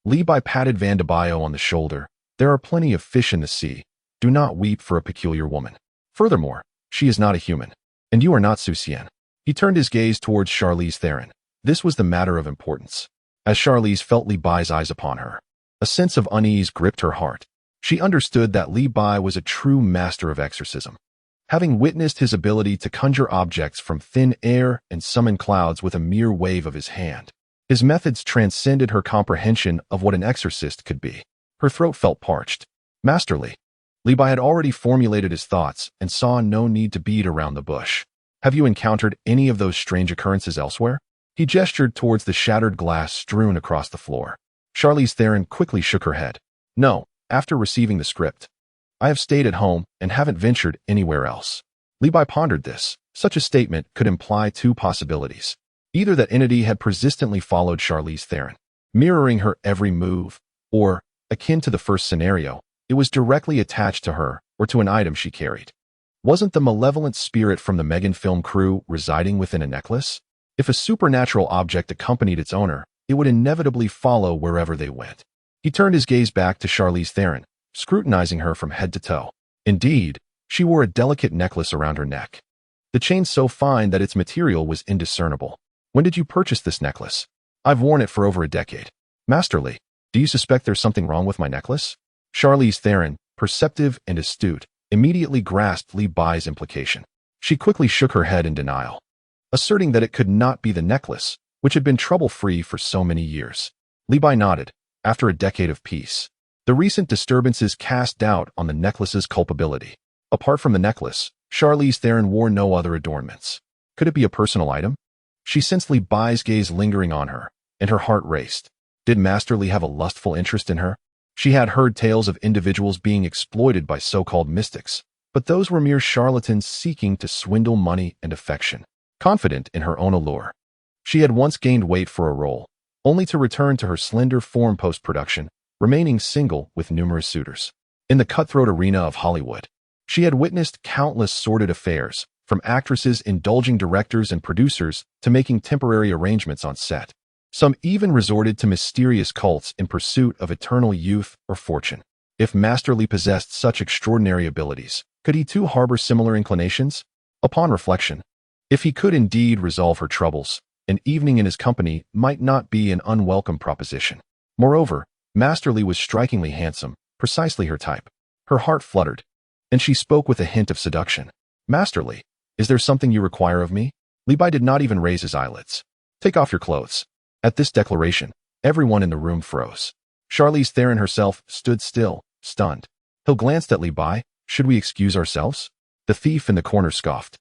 [SPEAKER 1] Levi patted Vanderbilt on the shoulder. There are plenty of fish in the sea. Do not weep for a peculiar woman. Furthermore, she is not a human. And you are not Susian. He turned his gaze towards Charlize Theron. This was the matter of importance. As Charlize felt Levi's eyes upon her, a sense of unease gripped her heart. She understood that Levi was a true master of exorcism. Having witnessed his ability to conjure objects from thin air and summon clouds with a mere wave of his hand, his methods transcended her comprehension of what an exorcist could be. Her throat felt parched. Masterly. Levi had already formulated his thoughts and saw no need to beat around the bush. Have you encountered any of those strange occurrences elsewhere? He gestured towards the shattered glass strewn across the floor. Charlize Theron quickly shook her head. No, after receiving the script. I have stayed at home and haven't ventured anywhere else. Li Bai pondered this. Such a statement could imply two possibilities. Either that entity had persistently followed Charlize Theron, mirroring her every move, or, akin to the first scenario, it was directly attached to her or to an item she carried. Wasn't the malevolent spirit from the Megan film crew residing within a necklace? If a supernatural object accompanied its owner, it would inevitably follow wherever they went. He turned his gaze back to Charlize Theron, scrutinizing her from head to toe. Indeed, she wore a delicate necklace around her neck. The chain so fine that its material was indiscernible. When did you purchase this necklace? I've worn it for over a decade. Masterly, do you suspect there's something wrong with my necklace? Charlize Theron, perceptive and astute, immediately grasped Li Bai's implication. She quickly shook her head in denial, asserting that it could not be the necklace, which had been trouble-free for so many years. Li Bai nodded. After a decade of peace, the recent disturbances cast doubt on the necklace's culpability. Apart from the necklace, Charlize Theron wore no other adornments. Could it be a personal item? She sensed Li Bai's gaze lingering on her, and her heart raced. Did Master Li have a lustful interest in her? She had heard tales of individuals being exploited by so-called mystics, but those were mere charlatans seeking to swindle money and affection. Confident in her own allure, she had once gained weight for a role, only to return to her slender form post-production, remaining single with numerous suitors. In the cutthroat arena of Hollywood, she had witnessed countless sordid affairs, from actresses indulging directors and producers to making temporary arrangements on set. Some even resorted to mysterious cults in pursuit of eternal youth or fortune. If Master Li possessed such extraordinary abilities, could he too harbor similar inclinations? Upon reflection, if he could indeed resolve her troubles, an evening in his company might not be an unwelcome proposition. Moreover, Master Li was strikingly handsome, precisely her type. Her heart fluttered, and she spoke with a hint of seduction. Master Li, is there something you require of me? Li Bai did not even raise his eyelids. Take off your clothes. At this declaration, everyone in the room froze. Charlize Theron herself stood still, stunned. He glanced at Li Bai. Should we excuse ourselves? The thief in the corner scoffed,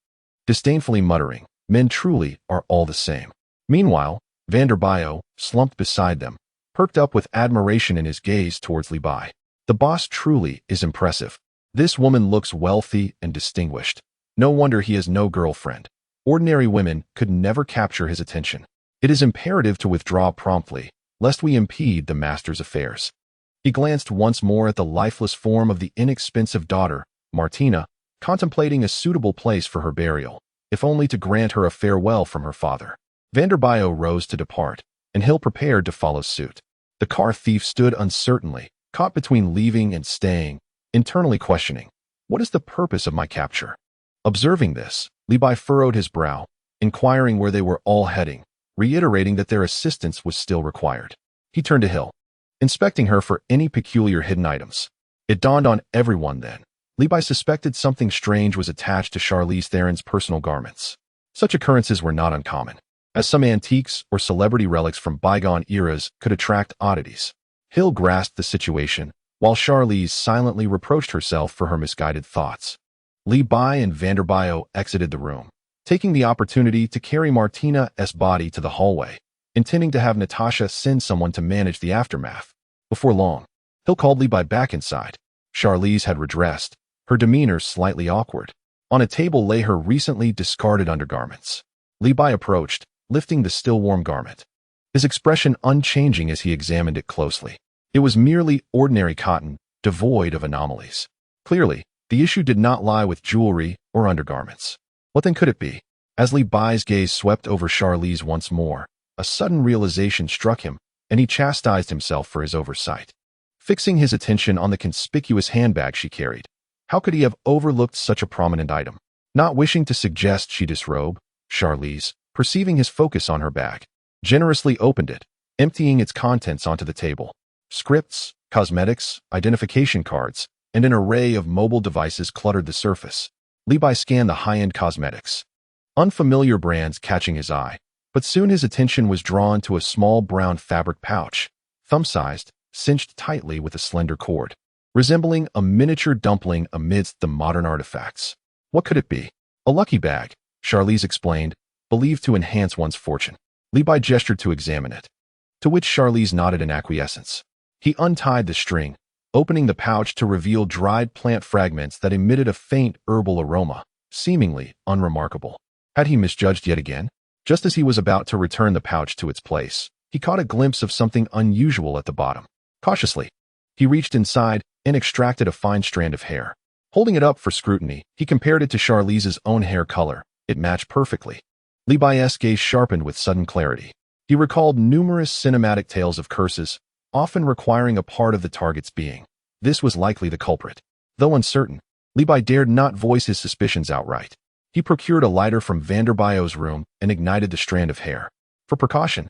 [SPEAKER 1] disdainfully muttering, men truly are all the same. Meanwhile, Vanderbio, slumped beside them, perked up with admiration in his gaze towards Li Bai. The boss truly is impressive. This woman looks wealthy and distinguished. No wonder he has no girlfriend. Ordinary women could never capture his attention. It is imperative to withdraw promptly, lest we impede the master's affairs. He glanced once more at the lifeless form of the inexpensive daughter, Martina, contemplating a suitable place for her burial, if only to grant her a farewell from her father. Vanderbio rose to depart, and Hill prepared to follow suit. The car thief stood uncertainly, caught between leaving and staying, internally questioning, what is the purpose of my capture? Observing this, Li Bai furrowed his brow, inquiring where they were all heading, reiterating that their assistance was still required. He turned to Hill, inspecting her for any peculiar hidden items. It dawned on everyone then. Li Bai suspected something strange was attached to Charlize Theron's personal garments. Such occurrences were not uncommon, as some antiques or celebrity relics from bygone eras could attract oddities. Hill grasped the situation, while Charlize silently reproached herself for her misguided thoughts. Li Bai and Vanderbio exited the room, taking the opportunity to carry Martina's body to the hallway, intending to have Natasha send someone to manage the aftermath. Before long, Hill called Li Bai back inside. Charlize had redressed, her demeanor slightly awkward. On a table lay her recently discarded undergarments. Li Bai approached, lifting the still-warm garment, his expression unchanging as he examined it closely. It was merely ordinary cotton, devoid of anomalies. Clearly, the issue did not lie with jewelry or undergarments. What then could it be? As Li Bai's gaze swept over Charlize once more, a sudden realization struck him, and he chastised himself for his oversight. Fixing his attention on the conspicuous handbag she carried, how could he have overlooked such a prominent item? Not wishing to suggest she disrobe, Charlize, perceiving his focus on her bag, generously opened it, emptying its contents onto the table. Scripts, cosmetics, identification cards, and an array of mobile devices cluttered the surface. Li Bai scanned the high-end cosmetics, unfamiliar brands catching his eye, but soon his attention was drawn to a small brown fabric pouch, thumb-sized, cinched tightly with a slender cord, resembling a miniature dumpling amidst the modern artifacts. What could it be? A lucky bag, Charlize explained, believed to enhance one's fortune. Li Bai gestured to examine it, to which Charlize nodded in acquiescence. He untied the string, opening the pouch to reveal dried plant fragments that emitted a faint herbal aroma. seemingly unremarkable. Had he misjudged yet again? Just as he was about to return the pouch to its place, he caught a glimpse of something unusual at the bottom. Cautiously, he reached inside and extracted a fine strand of hair. Holding it up for scrutiny, he compared it to Charlize's own hair color. It matched perfectly. Levi's gaze sharpened with sudden clarity. He recalled numerous cinematic tales of curses, often requiring a part of the target's being. This was likely the culprit. Though uncertain, Levi dared not voice his suspicions outright. He procured a lighter from Vanderbiel's room and ignited the strand of hair. For precaution,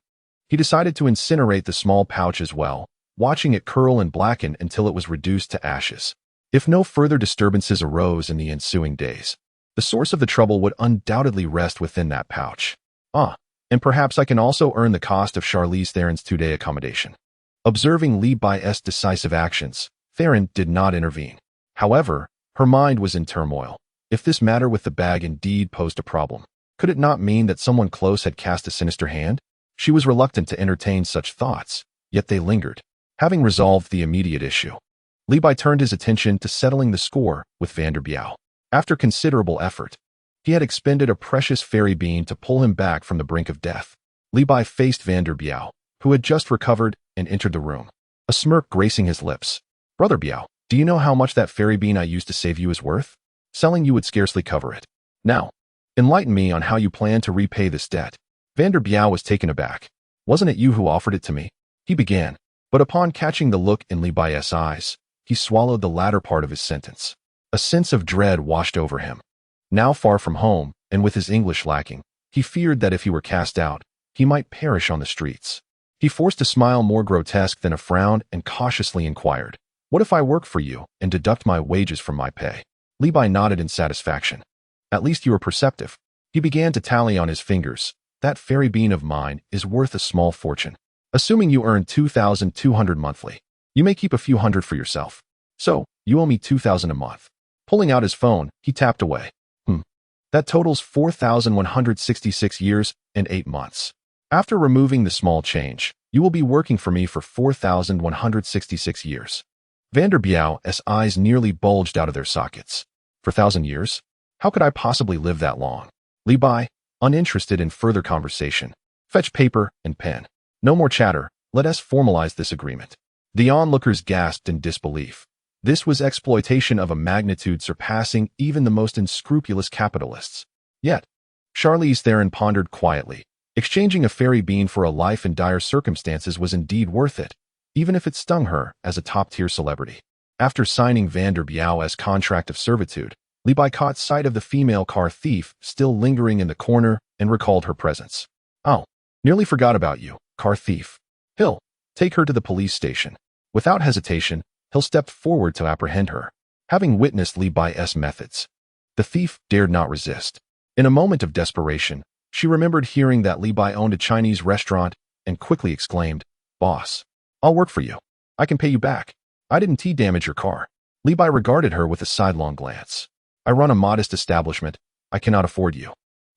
[SPEAKER 1] he decided to incinerate the small pouch as well, watching it curl and blacken until it was reduced to ashes. If no further disturbances arose in the ensuing days, the source of the trouble would undoubtedly rest within that pouch. And perhaps I can also earn the cost of Charlize Theron's 2-day accommodation. Observing Levi's decisive actions, Theron did not intervene. However, her mind was in turmoil. If this matter with the bag indeed posed a problem, could it not mean that someone close had cast a sinister hand? She was reluctant to entertain such thoughts, yet they lingered. Having resolved the immediate issue, Levi turned his attention to settling the score with Vanderbiel. After considerable effort, he had expended a precious fairy bean to pull him back from the brink of death. Levi faced Vanderbiel, who had just recovered and entered the room, a smirk gracing his lips. "Brother Biao, do you know how much that fairy bean I used to save you is worth? Selling you would scarcely cover it. Now, enlighten me on how you plan to repay this debt." Vanderbiel was taken aback. "Wasn't it you who offered it to me?" he began, but upon catching the look in Levi's eyes, he swallowed the latter part of his sentence. A sense of dread washed over him. Now far from home, and with his English lacking, he feared that if he were cast out, he might perish on the streets. He forced a smile more grotesque than a frown and cautiously inquired, "What if I work for you and deduct my wages from my pay?" Levi nodded in satisfaction. "At least you are perceptive." He began to tally on his fingers. "That fairy bean of mine is worth a small fortune. Assuming you earn 2,200 monthly, you may keep a few hundred for yourself. So, you owe me 2,000 a month." Pulling out his phone, he tapped away. That totals 4,166 years and 8 months. After removing the small change, you will be working for me for 4,166 years. Vanderbiel's eyes nearly bulged out of their sockets. "For 1,000 years? How could I possibly live that long?" Levi, uninterested in further conversation, "Fetch paper and pen. No more chatter. Let us formalize this agreement." The onlookers gasped in disbelief. This was exploitation of a magnitude surpassing even the most unscrupulous capitalists. Yet, Charlize Theron pondered quietly. Exchanging a fairy bean for a life in dire circumstances was indeed worth it, even if it stung her as a top-tier celebrity. After signing Vanderbiel's contract of servitude, Levi caught sight of the female car thief still lingering in the corner and recalled her presence. "Oh, nearly forgot about you, car thief. Hill, take her to the police station." Without hesitation, Hill stepped forward to apprehend her. Having witnessed Levi's methods, the thief dared not resist. In a moment of desperation, she remembered hearing that Levi owned a Chinese restaurant and quickly exclaimed, "Boss, I'll work for you. I can pay you back. I didn't damage your car." Levi regarded her with a sidelong glance. "I run a modest establishment. I cannot afford you."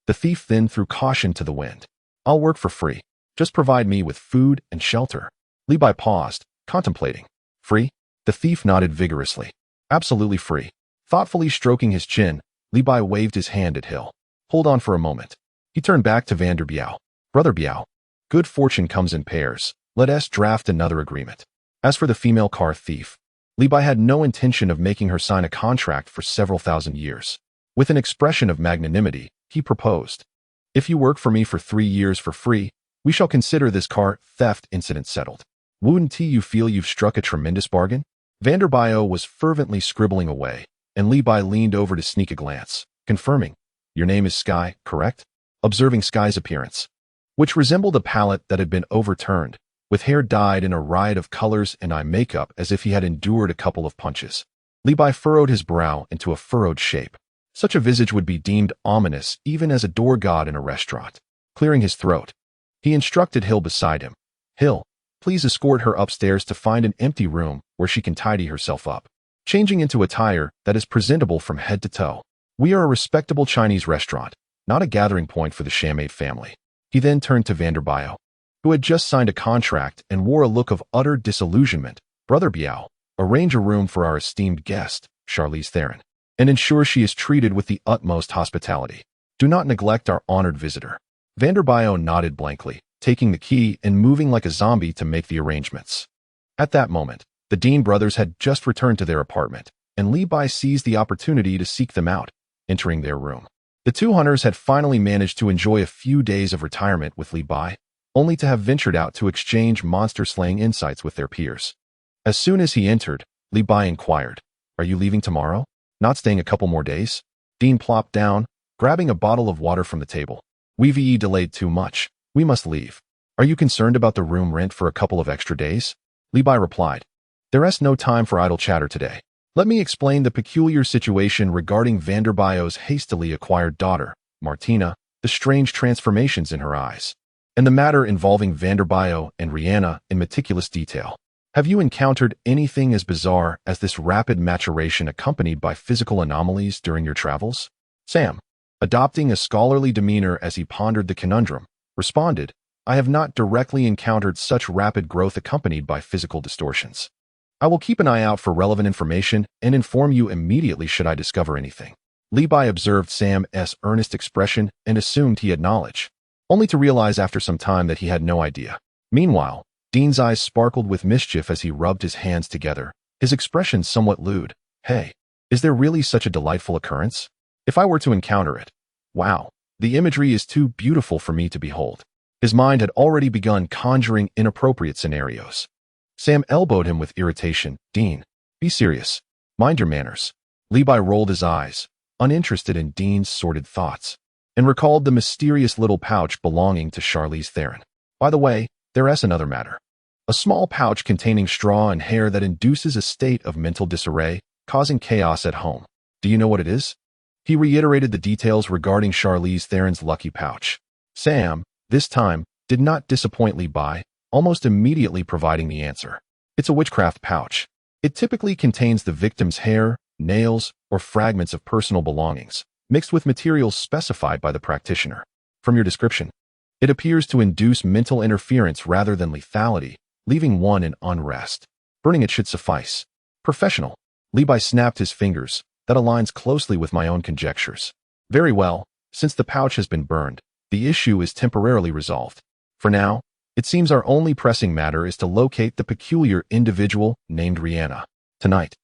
[SPEAKER 1] The thief then threw caution to the wind. "I'll work for free. Just provide me with food and shelter." Levi paused, contemplating. "Free?" The thief nodded vigorously. "Absolutely free." Thoughtfully stroking his chin, Levi waved his hand at Hill. "Hold on for a moment." He turned back to Vanderbiel. "Brother Biao, good fortune comes in pairs. Let us draft another agreement." As for the female car thief, Levi had no intention of making her sign a contract for several thousand years. With an expression of magnanimity, he proposed, "If you work for me for 3 years for free, we shall consider this car theft incident settled. Wouldn't you feel you've struck a tremendous bargain?" Vanderbiel was fervently scribbling away, and Levi leaned over to sneak a glance, confirming, "Your name is Sky, correct?" Observing Sky's appearance, which resembled a palette that had been overturned, with hair dyed in a riot of colors and eye makeup as if he had endured a couple of punches. Levi furrowed his brow into a furrowed shape. Such a visage would be deemed ominous even as a door god in a restaurant. Clearing his throat, he instructed Hill beside him, "Hill, please escort her upstairs to find an empty room where she can tidy herself up, changing into attire that is presentable from head to toe. We are a respectable Chinese restaurant, not a gathering point for the Chamade family." He then turned to Vanderbiel, who had just signed a contract and wore a look of utter disillusionment. "Brother Biao, arrange a room for our esteemed guest, Charlize Theron." and ensure she is treated with the utmost hospitality. Do not neglect our honored visitor. Vanderbio nodded blankly, taking the key and moving like a zombie to make the arrangements. At that moment, the Dean brothers had just returned to their apartment, and Li Bai seized the opportunity to seek them out, entering their room. The two hunters had finally managed to enjoy a few days of retirement with Li Bai, only to have ventured out to exchange monster-slaying insights with their peers. As soon as he entered, Li Bai inquired, "Are you leaving tomorrow? Not staying a couple more days?" Dean plopped down, grabbing a bottle of water from the table. "We've delayed too much. We must leave. Are you concerned about the room rent for a couple of extra days?" Li Bai replied, "There's no time for idle chatter today. Let me explain the peculiar situation regarding Vanderbio's hastily acquired daughter, Martina, the strange transformations in her eyes, and the matter involving Vanderbio and Rihanna in meticulous detail. Have you encountered anything as bizarre as this rapid maturation accompanied by physical anomalies during your travels?" Sam, adopting a scholarly demeanor as he pondered the conundrum, responded, "I have not directly encountered such rapid growth accompanied by physical distortions. I will keep an eye out for relevant information and inform you immediately should I discover anything." Li Bai observed Sam's earnest expression and assumed he had knowledge, only to realize after some time that he had no idea. Meanwhile, Dean's eyes sparkled with mischief as he rubbed his hands together, his expression somewhat lewd. "Hey, is there really such a delightful occurrence? If I were to encounter it, wow, the imagery is too beautiful for me to behold." His mind had already begun conjuring inappropriate scenarios. Sam elbowed him with irritation. "Dean, be serious. Mind your manners." Li Bai rolled his eyes, uninterested in Dean's sordid thoughts, and recalled the mysterious little pouch belonging to Charlize Theron. "By the way, there's another matter. A small pouch containing straw and hair that induces a state of mental disarray, causing chaos at home. Do you know what it is?" He reiterated the details regarding Charlize Theron's lucky pouch. Sam, this time, did not disappoint Li Bai, almost immediately providing the answer. "It's a witchcraft pouch. It typically contains the victim's hair, nails, or fragments of personal belongings, mixed with materials specified by the practitioner. From your description, it appears to induce mental interference rather than lethality, leaving one in unrest. Burning it should suffice." "Professional." Li Bai snapped his fingers. "That aligns closely with my own conjectures. Very well, since the pouch has been burned, the issue is temporarily resolved. For now, it seems our only pressing matter is to locate the peculiar individual named Rihanna. Tonight,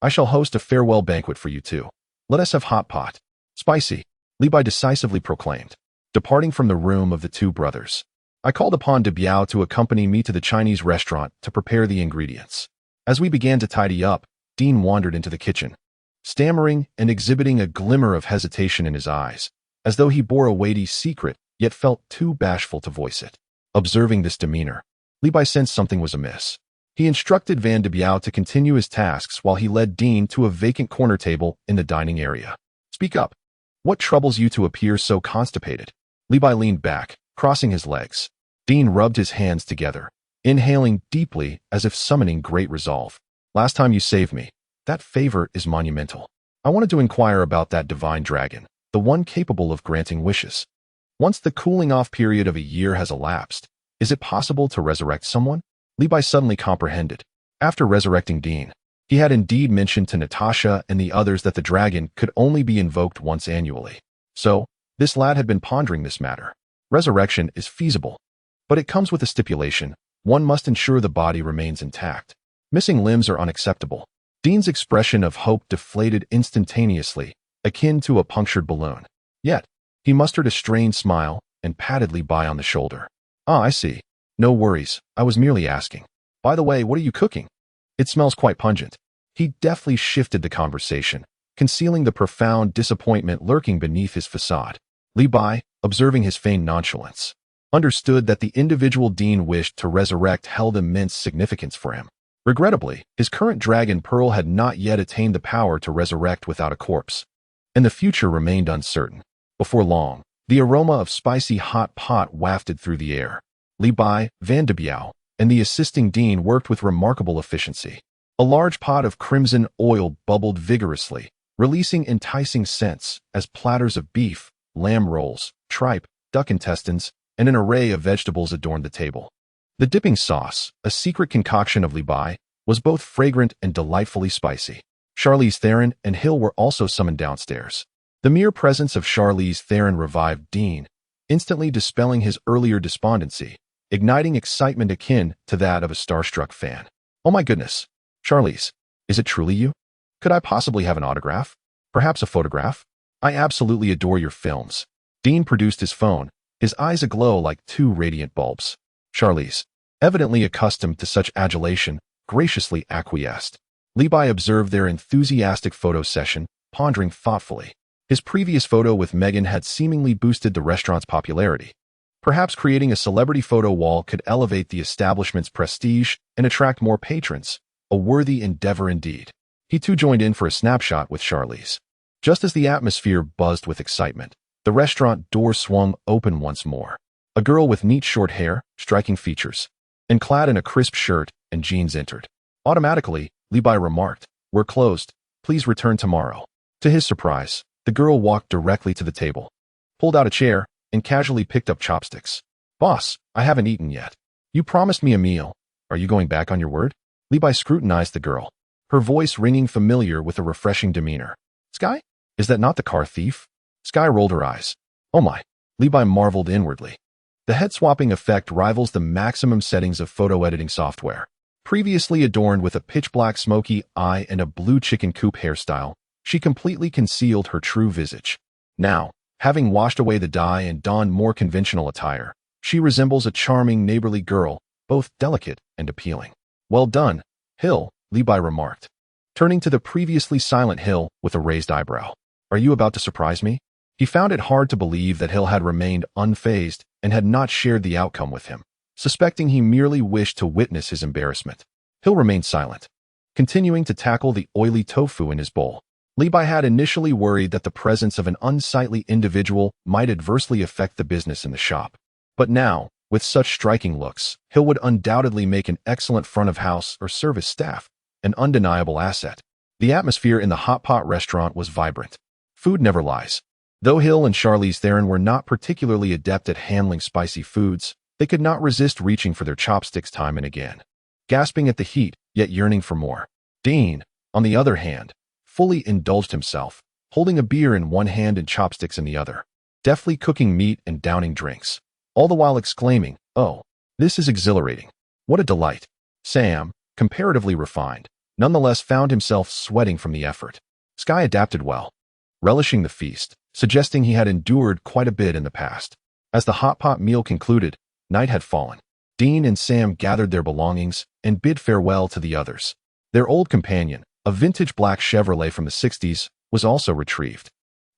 [SPEAKER 1] I shall host a farewell banquet for you two. Let us have hot pot. Spicy," Li Bai decisively proclaimed, departing from the room of the two brothers. "I called upon De Biao to accompany me to the Chinese restaurant to prepare the ingredients." As we began to tidy up, Dean wandered into the kitchen, stammering and exhibiting a glimmer of hesitation in his eyes, as though he bore a weighty secret, yet felt too bashful to voice it. Observing this demeanor, Li Bai sensed something was amiss. He instructed Van de Biao to continue his tasks while he led Dean to a vacant corner table in the dining area. "Speak up. What troubles you to appear so constipated?" Li Bai leaned back, crossing his legs. Dean rubbed his hands together, inhaling deeply as if summoning great resolve. "Last time you saved me. That favor is monumental. I wanted to inquire about that divine dragon, the one capable of granting wishes. Once the cooling-off period of a year has elapsed, is it possible to resurrect someone?" Li Bai suddenly comprehended. After resurrecting Dean, he had indeed mentioned to Natasha and the others that the dragon could only be invoked once annually. So, this lad had been pondering this matter. Resurrection is feasible, but it comes with a stipulation. One must ensure the body remains intact. Missing limbs are unacceptable. Dean's expression of hope deflated instantaneously, akin to a punctured balloon. Yet, he mustered a strained smile and patted Li Bai on the shoulder. "Ah, I see. No worries, I was merely asking. By the way, what are you cooking? It smells quite pungent." He deftly shifted the conversation, concealing the profound disappointment lurking beneath his facade. Li Bai, observing his feigned nonchalance, understood that the individual Dean wished to resurrect held immense significance for him. Regrettably, his current dragon pearl had not yet attained the power to resurrect without a corpse, and the future remained uncertain. Before long, the aroma of spicy hot pot wafted through the air. Li Bai, Van de Biao, and the assisting Dean worked with remarkable efficiency. A large pot of crimson oil bubbled vigorously, releasing enticing scents as platters of beef, lamb rolls, tripe, duck intestines, and an array of vegetables adorned the table. The dipping sauce, a secret concoction of Li Bai, was both fragrant and delightfully spicy. Charlize Theron and Hill were also summoned downstairs. The mere presence of Charlize Theron revived Dean, instantly dispelling his earlier despondency, igniting excitement akin to that of a starstruck fan. "Oh my goodness. Charlize, is it truly you? Could I possibly have an autograph? Perhaps a photograph? I absolutely adore your films." Dean produced his phone, his eyes aglow like two radiant bulbs. Charlize, evidently accustomed to such adulation, graciously acquiesced. Levi observed their enthusiastic photo session, pondering thoughtfully. His previous photo with Megan had seemingly boosted the restaurant's popularity. Perhaps creating a celebrity photo wall could elevate the establishment's prestige and attract more patrons, a worthy endeavor indeed. He too joined in for a snapshot with Charlize. Just as the atmosphere buzzed with excitement, the restaurant door swung open once more. A girl with neat short hair, striking features, and clad in a crisp shirt and jeans entered. Automatically, Levi remarked, "We're closed. Please return tomorrow." To his surprise, the girl walked directly to the table, pulled out a chair, and casually picked up chopsticks. "Boss, I haven't eaten yet. You promised me a meal. Are you going back on your word?" Levi scrutinized the girl, her voice ringing familiar with a refreshing demeanor. "Sky? Is that not the car thief?" Sky rolled her eyes. "Oh my." Levi marveled inwardly. The head-swapping effect rivals the maximum settings of photo editing software. Previously adorned with a pitch-black smoky eye and a blue chicken coop hairstyle, she completely concealed her true visage. Now, having washed away the dye and donned more conventional attire, she resembles a charming neighborly girl, both delicate and appealing. "Well done, Hill," Levi remarked, turning to the previously silent Hill with a raised eyebrow. "Are you about to surprise me?" He found it hard to believe that Hill had remained unfazed and had not shared the outcome with him, suspecting he merely wished to witness his embarrassment. Hill remained silent, continuing to tackle the oily tofu in his bowl. Levi had initially worried that the presence of an unsightly individual might adversely affect the business in the shop. But now, with such striking looks, Hill would undoubtedly make an excellent front-of-house or service staff, an undeniable asset. The atmosphere in the hot pot restaurant was vibrant. Food never lies. Though Hill and Charlize Theron were not particularly adept at handling spicy foods, they could not resist reaching for their chopsticks time and again, gasping at the heat, yet yearning for more. Dean, on the other hand, fully indulged himself, holding a beer in one hand and chopsticks in the other, deftly cooking meat and downing drinks, all the while exclaiming, "Oh, this is exhilarating. What a delight." Sam, comparatively refined, nonetheless found himself sweating from the effort. Sky adapted well, relishing the feast, suggesting he had endured quite a bit in the past. As the hot pot meal concluded, night had fallen. Dean and Sam gathered their belongings and bid farewell to the others. Their old companion, a vintage black Chevrolet from the 60s, was also retrieved.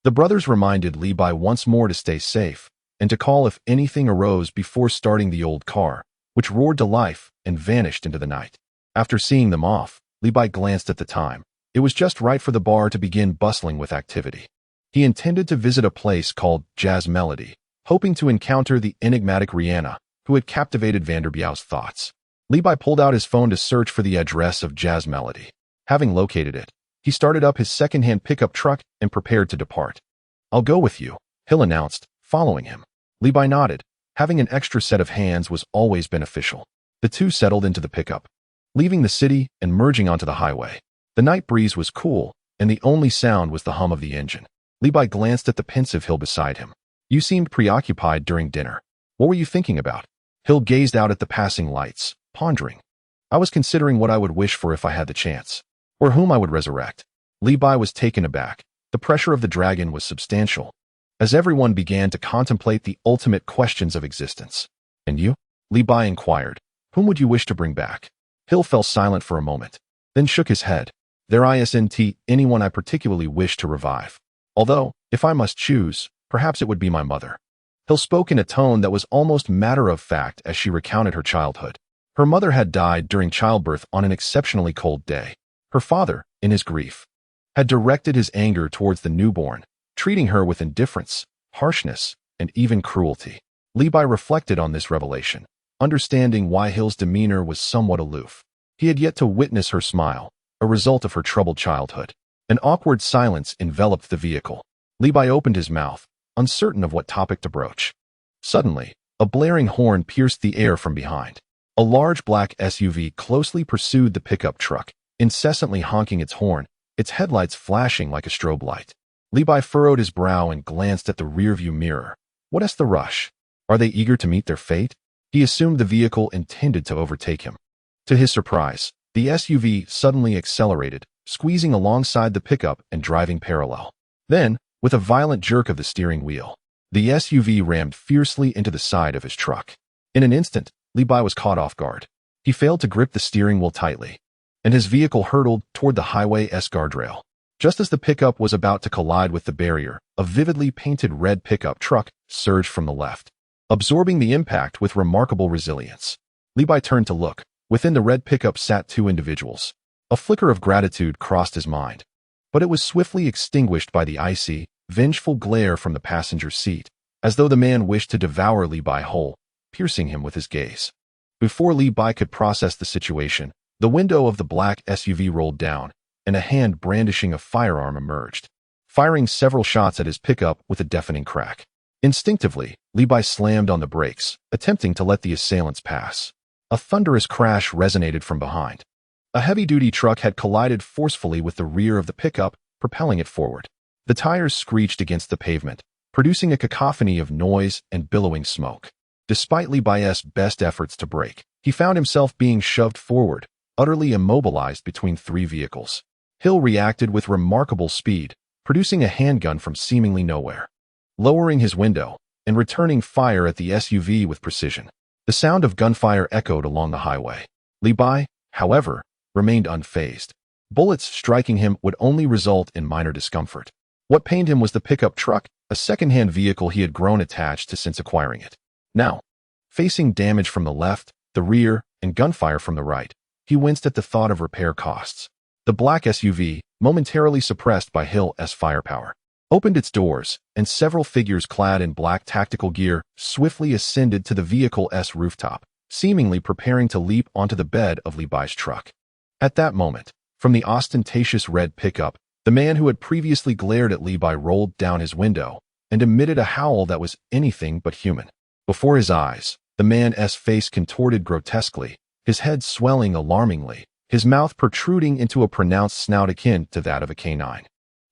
[SPEAKER 1] The brothers reminded Levi once more to stay safe and to call if anything arose before starting the old car, which roared to life and vanished into the night. After seeing them off, Levi glanced at the time. It was just right for the bar to begin bustling with activity. He intended to visit a place called Jazz Melody, hoping to encounter the enigmatic Rihanna, who had captivated Vanderbielt's thoughts. Levi pulled out his phone to search for the address of Jazz Melody. Having located it, he started up his second-hand pickup truck and prepared to depart. "I'll go with you," Hill announced, following him. Levi nodded. Having an extra set of hands was always beneficial. The two settled into the pickup, leaving the city and merging onto the highway. The night breeze was cool, and the only sound was the hum of the engine. Levi glanced at the pensive Hill beside him. "You seemed preoccupied during dinner. What were you thinking about?" Hill gazed out at the passing lights, pondering. "I was considering what I would wish for if I had the chance, or whom I would resurrect." Levi was taken aback. The pressure of the dragon was substantial, as everyone began to contemplate the ultimate questions of existence. "And you?" Levi inquired. "Whom would you wish to bring back?" Hill fell silent for a moment, then shook his head. "There isn't anyone I particularly wish to revive. Although, if I must choose, perhaps it would be my mother." Hill spoke in a tone that was almost matter-of-fact as she recounted her childhood. Her mother had died during childbirth on an exceptionally cold day. Her father, in his grief, had directed his anger towards the newborn, treating her with indifference, harshness, and even cruelty. Levi reflected on this revelation, understanding why Hill's demeanor was somewhat aloof. He had yet to witness her smile, a result of her troubled childhood. An awkward silence enveloped the vehicle. Levi opened his mouth, uncertain of what topic to broach. Suddenly, a blaring horn pierced the air from behind. A large black SUV closely pursued the pickup truck, incessantly honking its horn, its headlights flashing like a strobe light. Li Bai furrowed his brow and glanced at the rearview mirror. What's the rush? Are they eager to meet their fate? He assumed the vehicle intended to overtake him. To his surprise, the SUV suddenly accelerated, squeezing alongside the pickup and driving parallel. Then, with a violent jerk of the steering wheel, the SUV rammed fiercely into the side of his truck. In an instant, Li Bai was caught off guard. He failed to grip the steering wheel tightly, and his vehicle hurtled toward the highway's guardrail. Just as the pickup was about to collide with the barrier, a vividly painted red pickup truck surged from the left, absorbing the impact with remarkable resilience. Li Bai turned to look. Within the red pickup sat two individuals. A flicker of gratitude crossed his mind, but it was swiftly extinguished by the icy, vengeful glare from the passenger seat, as though the man wished to devour Li Bai whole, piercing him with his gaze. Before Li Bai could process the situation, the window of the black SUV rolled down, and a hand brandishing a firearm emerged, firing several shots at his pickup with a deafening crack. Instinctively, Li Bai slammed on the brakes, attempting to let the assailants pass. A thunderous crash resonated from behind. A heavy-duty truck had collided forcefully with the rear of the pickup, propelling it forward. The tires screeched against the pavement, producing a cacophony of noise and billowing smoke. Despite Li Bai's best efforts to brake, he found himself being shoved forward, utterly immobilized between three vehicles. Hill reacted with remarkable speed, producing a handgun from seemingly nowhere, lowering his window and returning fire at the SUV with precision. The sound of gunfire echoed along the highway. Li Bai, however, remained unfazed. Bullets striking him would only result in minor discomfort. What pained him was the pickup truck, a second-hand vehicle he had grown attached to since acquiring it. Now, facing damage from the left, the rear, and gunfire from the right, he winced at the thought of repair costs. The black SUV, momentarily suppressed by Hill's firepower, opened its doors, and several figures clad in black tactical gear swiftly ascended to the vehicle's rooftop, seemingly preparing to leap onto the bed of Li Bai's truck. At that moment, from the ostentatious red pickup, the man who had previously glared at Li Bai rolled down his window and emitted a howl that was anything but human. Before his eyes, the man's face contorted grotesquely, his head swelling alarmingly, his mouth protruding into a pronounced snout akin to that of a canine.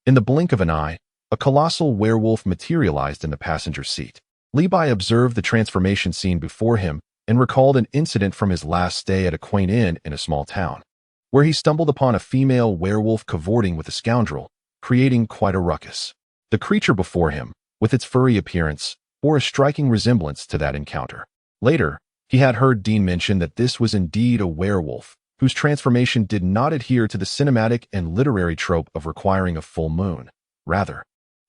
[SPEAKER 1] In the blink of an eye, a colossal werewolf materialized in the passenger seat. Li Bai observed the transformation scene before him and recalled an incident from his last stay at a quaint inn in a small town, where he stumbled upon a female werewolf cavorting with a scoundrel, creating quite a ruckus. The creature before him, with its furry appearance, bore a striking resemblance to that encounter. Later, he had heard Dean mention that this was indeed a werewolf, whose transformation did not adhere to the cinematic and literary trope of requiring a full moon. Rather,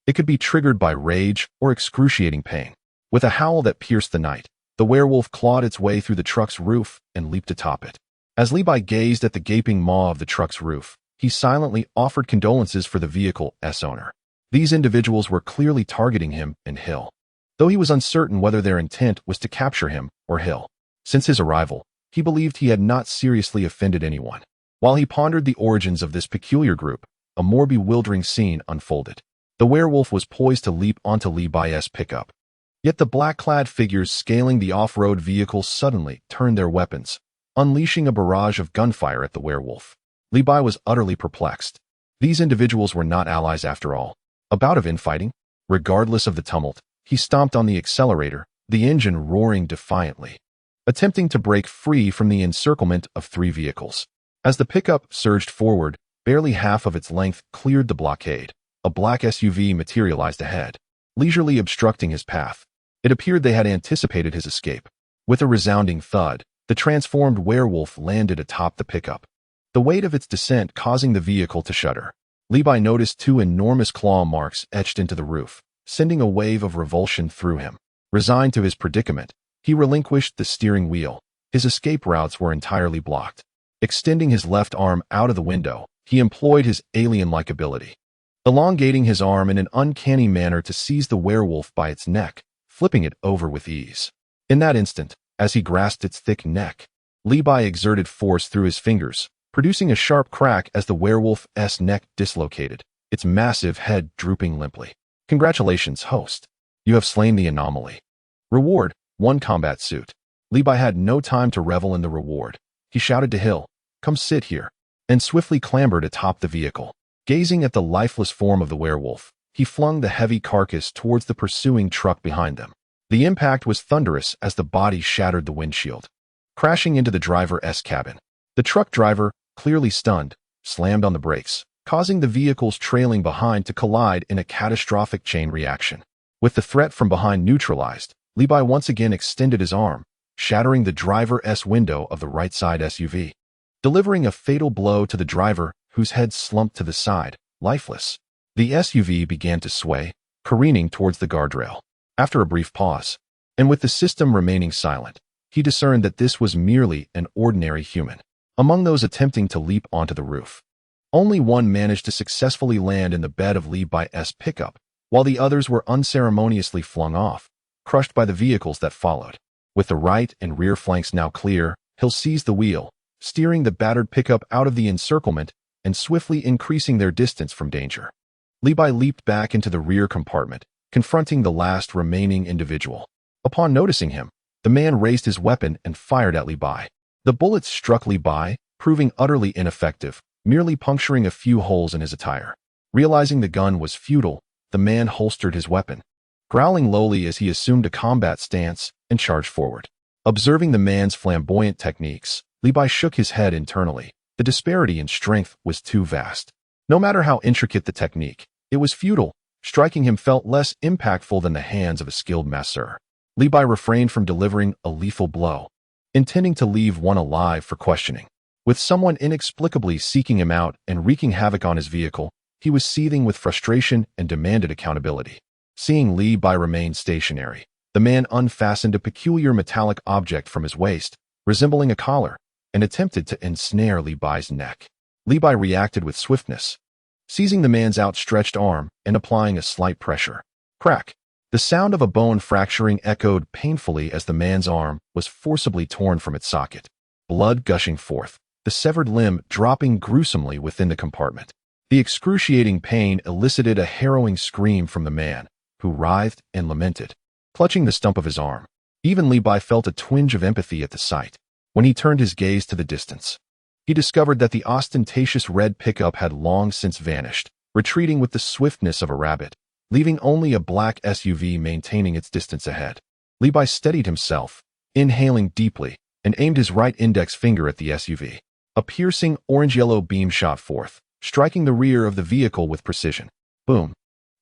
[SPEAKER 1] it could be triggered by rage or excruciating pain. With a howl that pierced the night, the werewolf clawed its way through the truck's roof and leaped atop it. As Li Bai gazed at the gaping maw of the truck's roof, he silently offered condolences for the vehicle's owner. These individuals were clearly targeting him and Hill, though he was uncertain whether their intent was to capture him or Hill. Since his arrival, he believed he had not seriously offended anyone. While he pondered the origins of this peculiar group, a more bewildering scene unfolded. The werewolf was poised to leap onto Li Bai's pickup. Yet the black-clad figures scaling the off-road vehicle suddenly turned their weapons, unleashing a barrage of gunfire at the werewolf. Li Bai was utterly perplexed. These individuals were not allies after all. A bout of infighting? Regardless of the tumult, he stomped on the accelerator, the engine roaring defiantly, attempting to break free from the encirclement of three vehicles. As the pickup surged forward, barely half of its length cleared the blockade. A black SUV materialized ahead, leisurely obstructing his path. It appeared they had anticipated his escape. With a resounding thud, the transformed werewolf landed atop the pickup, the weight of its descent causing the vehicle to shudder. Li Bai noticed two enormous claw marks etched into the roof, sending a wave of revulsion through him. Resigned to his predicament, he relinquished the steering wheel. His escape routes were entirely blocked. Extending his left arm out of the window, he employed his alien-like ability, elongating his arm in an uncanny manner to seize the werewolf by its neck, flipping it over with ease. In that instant, as he grasped its thick neck, Li Bai exerted force through his fingers, producing a sharp crack as the werewolf's neck dislocated, its massive head drooping limply. Congratulations, host. You have slain the anomaly. Reward, 1 combat suit. Li Bai had no time to revel in the reward. He shouted to Hill, "Come sit here," and swiftly clambered atop the vehicle. Gazing at the lifeless form of the werewolf, he flung the heavy carcass towards the pursuing truck behind them. The impact was thunderous as the body shattered the windshield, crashing into the driver's cabin. The truck driver, clearly stunned, slammed on the brakes, causing the vehicles trailing behind to collide in a catastrophic chain reaction. With the threat from behind neutralized, Levi once again extended his arm, shattering the driver's window of the right side SUV, delivering a fatal blow to the driver, whose head slumped to the side, lifeless. The SUV began to sway, careening towards the guardrail. After a brief pause, and with the system remaining silent, he discerned that this was merely an ordinary human. Among those attempting to leap onto the roof, only one managed to successfully land in the bed of Levi's pickup, while the others were unceremoniously flung off, crushed by the vehicles that followed. With the right and rear flanks now clear, Hill seized the wheel, steering the battered pickup out of the encirclement and swiftly increasing their distance from danger. Levi leaped back into the rear compartment, confronting the last remaining individual. Upon noticing him, the man raised his weapon and fired at Levi. The bullets struck Levi, proving utterly ineffective, merely puncturing a few holes in his attire. Realizing the gun was futile, the man holstered his weapon, growling lowly as he assumed a combat stance and charged forward. Observing the man's flamboyant techniques, Levi shook his head internally. The disparity in strength was too vast. No matter how intricate the technique, it was futile. Striking him felt less impactful than the hands of a skilled masseur. Levi refrained from delivering a lethal blow, intending to leave one alive for questioning. With someone inexplicably seeking him out and wreaking havoc on his vehicle, he was seething with frustration and demanded accountability. Seeing Levi remain stationary, the man unfastened a peculiar metallic object from his waist, resembling a collar, and attempted to ensnare Levi's neck. Levi reacted with swiftness, seizing the man's outstretched arm and applying a slight pressure. Crack! The sound of a bone fracturing echoed painfully as the man's arm was forcibly torn from its socket, blood gushing forth, the severed limb dropping gruesomely within the compartment. The excruciating pain elicited a harrowing scream from the man, who writhed and lamented, clutching the stump of his arm. Even Levi felt a twinge of empathy at the sight. When he turned his gaze to the distance, he discovered that the ostentatious red pickup had long since vanished, retreating with the swiftness of a rabbit, leaving only a black SUV maintaining its distance ahead. Levi steadied himself, inhaling deeply, and aimed his right index finger at the SUV. A piercing orange-yellow beam shot forth, striking the rear of the vehicle with precision. Boom!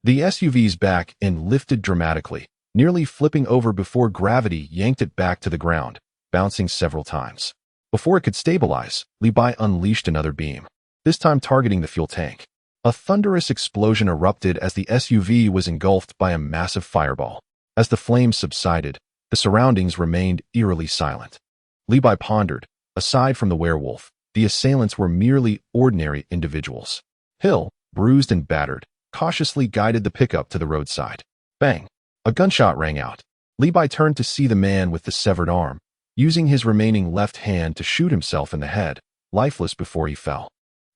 [SPEAKER 1] The SUV's back end lifted dramatically, nearly flipping over before gravity yanked it back to the ground, bouncing several times. Before it could stabilize, Levi unleashed another beam, this time targeting the fuel tank. A thunderous explosion erupted as the SUV was engulfed by a massive fireball. As the flames subsided, the surroundings remained eerily silent. Levi pondered, aside from the werewolf, the assailants were merely ordinary individuals. Hill, bruised and battered, cautiously guided the pickup to the roadside. Bang! A gunshot rang out. Levi turned to see the man with the severed arm, using his remaining left hand to shoot himself in the head, lifeless before he fell.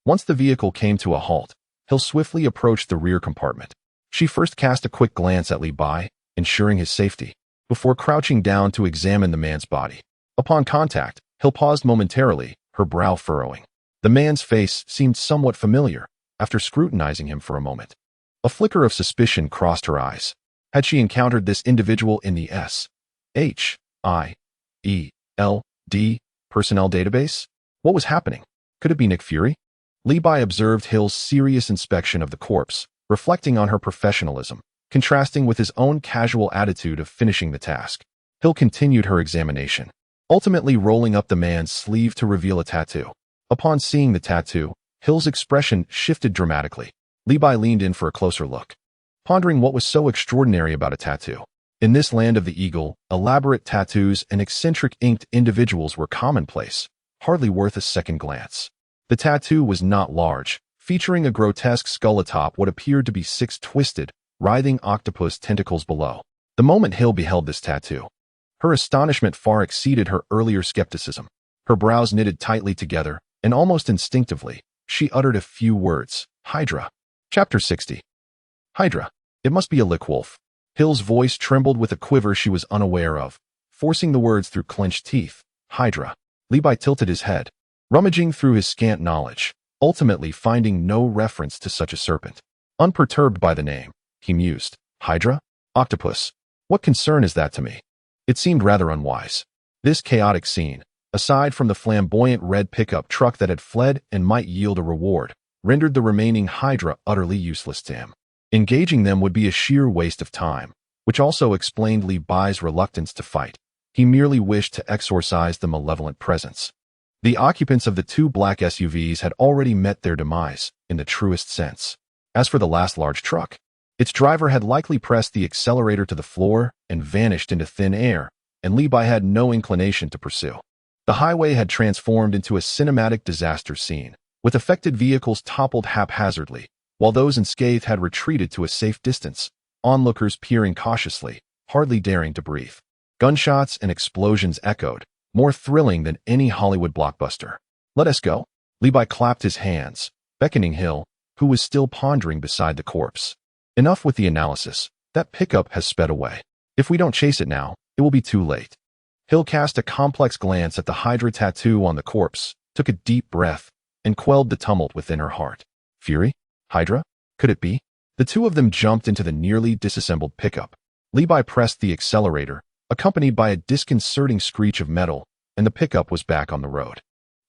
[SPEAKER 1] Once the vehicle came to a halt, Hill swiftly approached the rear compartment. She first cast a quick glance at Levi, ensuring his safety, before crouching down to examine the man's body. Upon contact, Hill paused momentarily, her brow furrowing. The man's face seemed somewhat familiar, after scrutinizing him for a moment. A flicker of suspicion crossed her eyes. Had she encountered this individual in the S.H.I.E.L.D. personnel database? What was happening? Could it be Nick Fury? Levi observed Hill's serious inspection of the corpse, reflecting on her professionalism, contrasting with his own casual attitude of finishing the task. Hill continued her examination, ultimately rolling up the man's sleeve to reveal a tattoo. Upon seeing the tattoo, Hill's expression shifted dramatically. Levi leaned in for a closer look, pondering what was so extraordinary about a tattoo. In this land of the eagle, elaborate tattoos and eccentric inked individuals were commonplace, hardly worth a second glance. The tattoo was not large, featuring a grotesque skull atop what appeared to be 6 twisted, writhing octopus tentacles below. The moment Hill beheld this tattoo, her astonishment far exceeded her earlier skepticism. Her brows knitted tightly together, and almost instinctively, she uttered a few words. Hydra. Chapter 60. Hydra. It must be a lick wolf. Hill's voice trembled with a quiver she was unaware of, forcing the words through clenched teeth. Hydra. Levi tilted his head, rummaging through his scant knowledge. ultimately finding no reference to such a serpent. Unperturbed by the name, he mused, Hydra? Octopus? What concern is that to me? It seemed rather unwise. This chaotic scene, aside from the flamboyant red pickup truck that had fled and might yield a reward, rendered the remaining Hydra utterly useless to him. Engaging them would be a sheer waste of time, which also explained Li Bai's reluctance to fight. He merely wished to exorcise the malevolent presence. The occupants of the two black SUVs had already met their demise, in the truest sense. As for the last large truck, its driver had likely pressed the accelerator to the floor and vanished into thin air, and Li Bai had no inclination to pursue. The highway had transformed into a cinematic disaster scene, with affected vehicles toppled haphazardly, while those unscathed had retreated to a safe distance, onlookers peering cautiously, hardly daring to breathe. Gunshots and explosions echoed, more thrilling than any Hollywood blockbuster. Let us go. Li Bai clapped his hands, beckoning Hill, who was still pondering beside the corpse. Enough with the analysis. That pickup has sped away. If we don't chase it now, it will be too late. Hill cast a complex glance at the Hydra tattoo on the corpse, took a deep breath, and quelled the tumult within her heart. Fury? Hydra? Could it be? The two of them jumped into the nearly disassembled pickup. Li Bai pressed the accelerator, accompanied by a disconcerting screech of metal, and the pickup was back on the road.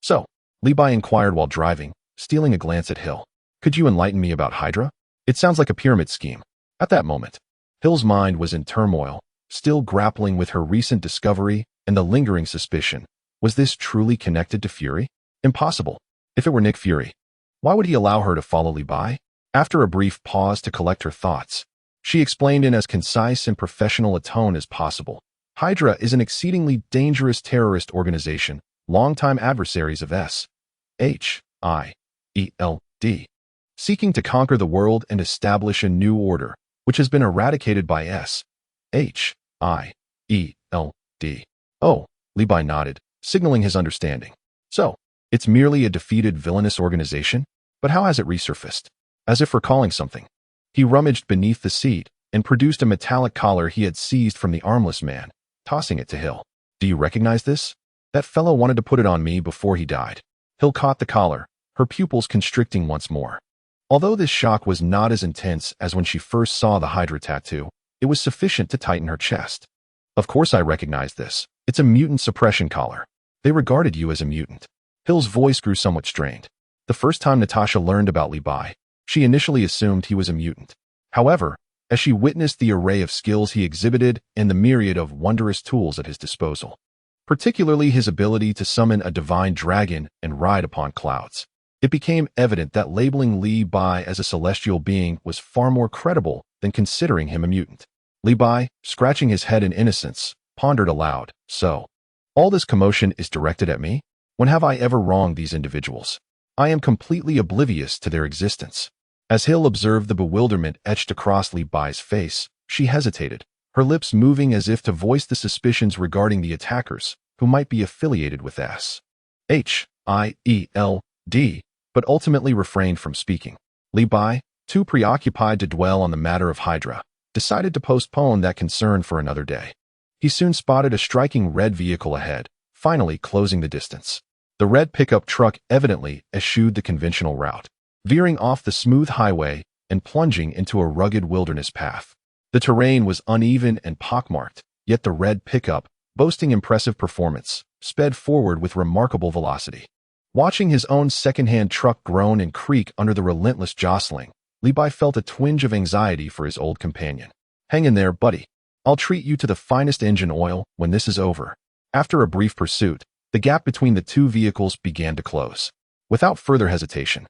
[SPEAKER 1] So, Li Bai inquired while driving, stealing a glance at Hill. Could you enlighten me about Hydra? It sounds like a pyramid scheme. At that moment, Hill's mind was in turmoil, still grappling with her recent discovery and the lingering suspicion. Was this truly connected to Fury? Impossible. If it were Nick Fury, why would he allow her to follow Li Bai? After a brief pause to collect her thoughts, she explained in as concise and professional a tone as possible. Hydra is an exceedingly dangerous terrorist organization, longtime adversaries of S.H.I.E.L.D., seeking to conquer the world and establish a new order, which has been eradicated by S.H.I.E.L.D. Oh, Li Bai nodded, signaling his understanding. So, it's merely a defeated villainous organization? But how has it resurfaced? As if recalling something. He rummaged beneath the seat and produced a metallic collar he had seized from the armless man, tossing it to Hill. Do you recognize this? That fellow wanted to put it on me before he died. Hill caught the collar, her pupils constricting once more. Although this shock was not as intense as when she first saw the Hydra tattoo, it was sufficient to tighten her chest. Of course I recognize this. It's a mutant suppression collar. They regarded you as a mutant. Hill's voice grew somewhat strained. The first time Natasha learned about Li Bai, she initially assumed he was a mutant. However, as she witnessed the array of skills he exhibited and the myriad of wondrous tools at his disposal, particularly his ability to summon a divine dragon and ride upon clouds, it became evident that labeling Li Bai as a celestial being was far more credible than considering him a mutant. Li Bai, scratching his head in innocence, pondered aloud, so, all this commotion is directed at me? When have I ever wronged these individuals? I am completely oblivious to their existence. As Hill observed the bewilderment etched across Li Bai's face, she hesitated, her lips moving as if to voice the suspicions regarding the attackers, who might be affiliated with S.H.I.E.L.D., but ultimately refrained from speaking. Li Bai, too preoccupied to dwell on the matter of Hydra, decided to postpone that concern for another day. He soon spotted a striking red vehicle ahead, finally closing the distance. The red pickup truck evidently eschewed the conventional route, veering off the smooth highway and plunging into a rugged wilderness path. The terrain was uneven and pockmarked, yet the red pickup, boasting impressive performance, sped forward with remarkable velocity. Watching his own second-hand truck groan and creak under the relentless jostling, Li Bai felt a twinge of anxiety for his old companion. Hang in there, buddy. I'll treat you to the finest engine oil when this is over. After a brief pursuit, the gap between the two vehicles began to close. Without further hesitation,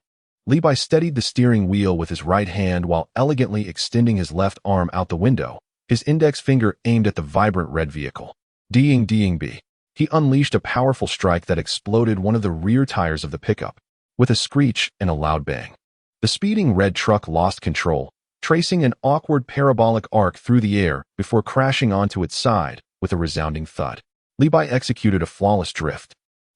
[SPEAKER 1] Li Bai steadied the steering wheel with his right hand while elegantly extending his left arm out the window, his index finger aimed at the vibrant red vehicle. Ding-ding-B. He unleashed a powerful strike that exploded one of the rear tires of the pickup, with a screech and a loud bang. The speeding red truck lost control, tracing an awkward parabolic arc through the air before crashing onto its side with a resounding thud. Li Bai executed a flawless drift,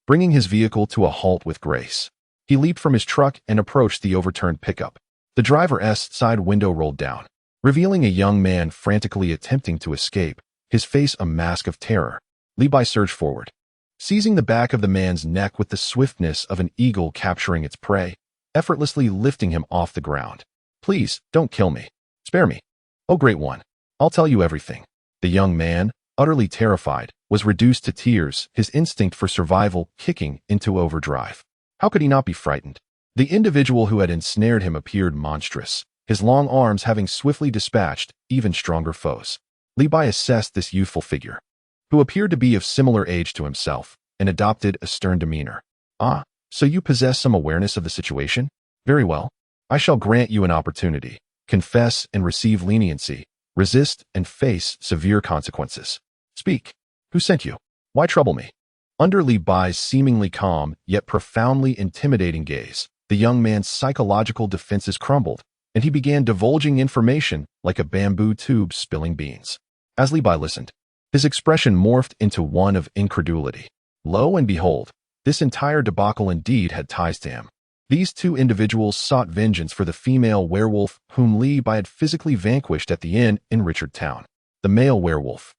[SPEAKER 1] bringing his vehicle to a halt with grace. He leaped from his truck and approached the overturned pickup. The driver's side window rolled down, revealing a young man frantically attempting to escape, his face a mask of terror. Li Bai surged forward, seizing the back of the man's neck with the swiftness of an eagle capturing its prey. effortlessly lifting him off the ground. "Please, don't kill me. Spare me. Oh, great one. I'll tell you everything." The young man, utterly terrified, was reduced to tears, his instinct for survival kicking into overdrive. How could he not be frightened? The individual who had ensnared him appeared monstrous, his long arms having swiftly dispatched even stronger foes. Li Bai assessed this youthful figure, who appeared to be of similar age to himself, and adopted a stern demeanor. "Ah, so you possess some awareness of the situation? Very well. I shall grant you an opportunity. Confess and receive leniency. Resist and face severe consequences. Speak. Who sent you? Why trouble me?" Under Li Bai's seemingly calm, yet profoundly intimidating gaze, the young man's psychological defenses crumbled, and he began divulging information like a bamboo tube spilling beans. As Li Bai listened, his expression morphed into one of incredulity. Lo and behold, this entire debacle indeed had ties to him. These two individuals sought vengeance for the female werewolf whom Li Bai had physically vanquished at the inn in Richard Town. The male werewolf,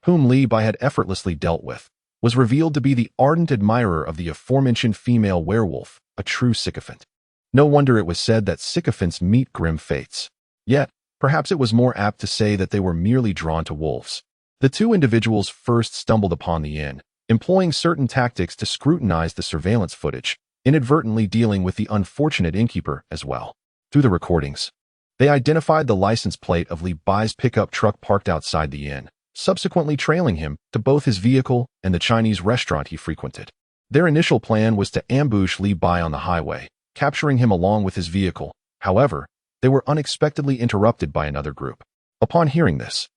[SPEAKER 1] whom Li Bai had effortlessly dealt with, was revealed to be the ardent admirer of the aforementioned female werewolf, a true sycophant. No wonder it was said that sycophants meet grim fates. Yet, perhaps it was more apt to say that they were merely drawn to wolves. The two individuals first stumbled upon the inn, employing certain tactics to scrutinize the surveillance footage, inadvertently dealing with the unfortunate innkeeper as well. Through the recordings, they identified the license plate of Li Bai's pickup truck parked outside the inn, subsequently trailing him to both his vehicle and the Chinese restaurant he frequented. Their initial plan was to ambush Li Bai on the highway, capturing him along with his vehicle. However, they were unexpectedly interrupted by another group. Upon hearing this,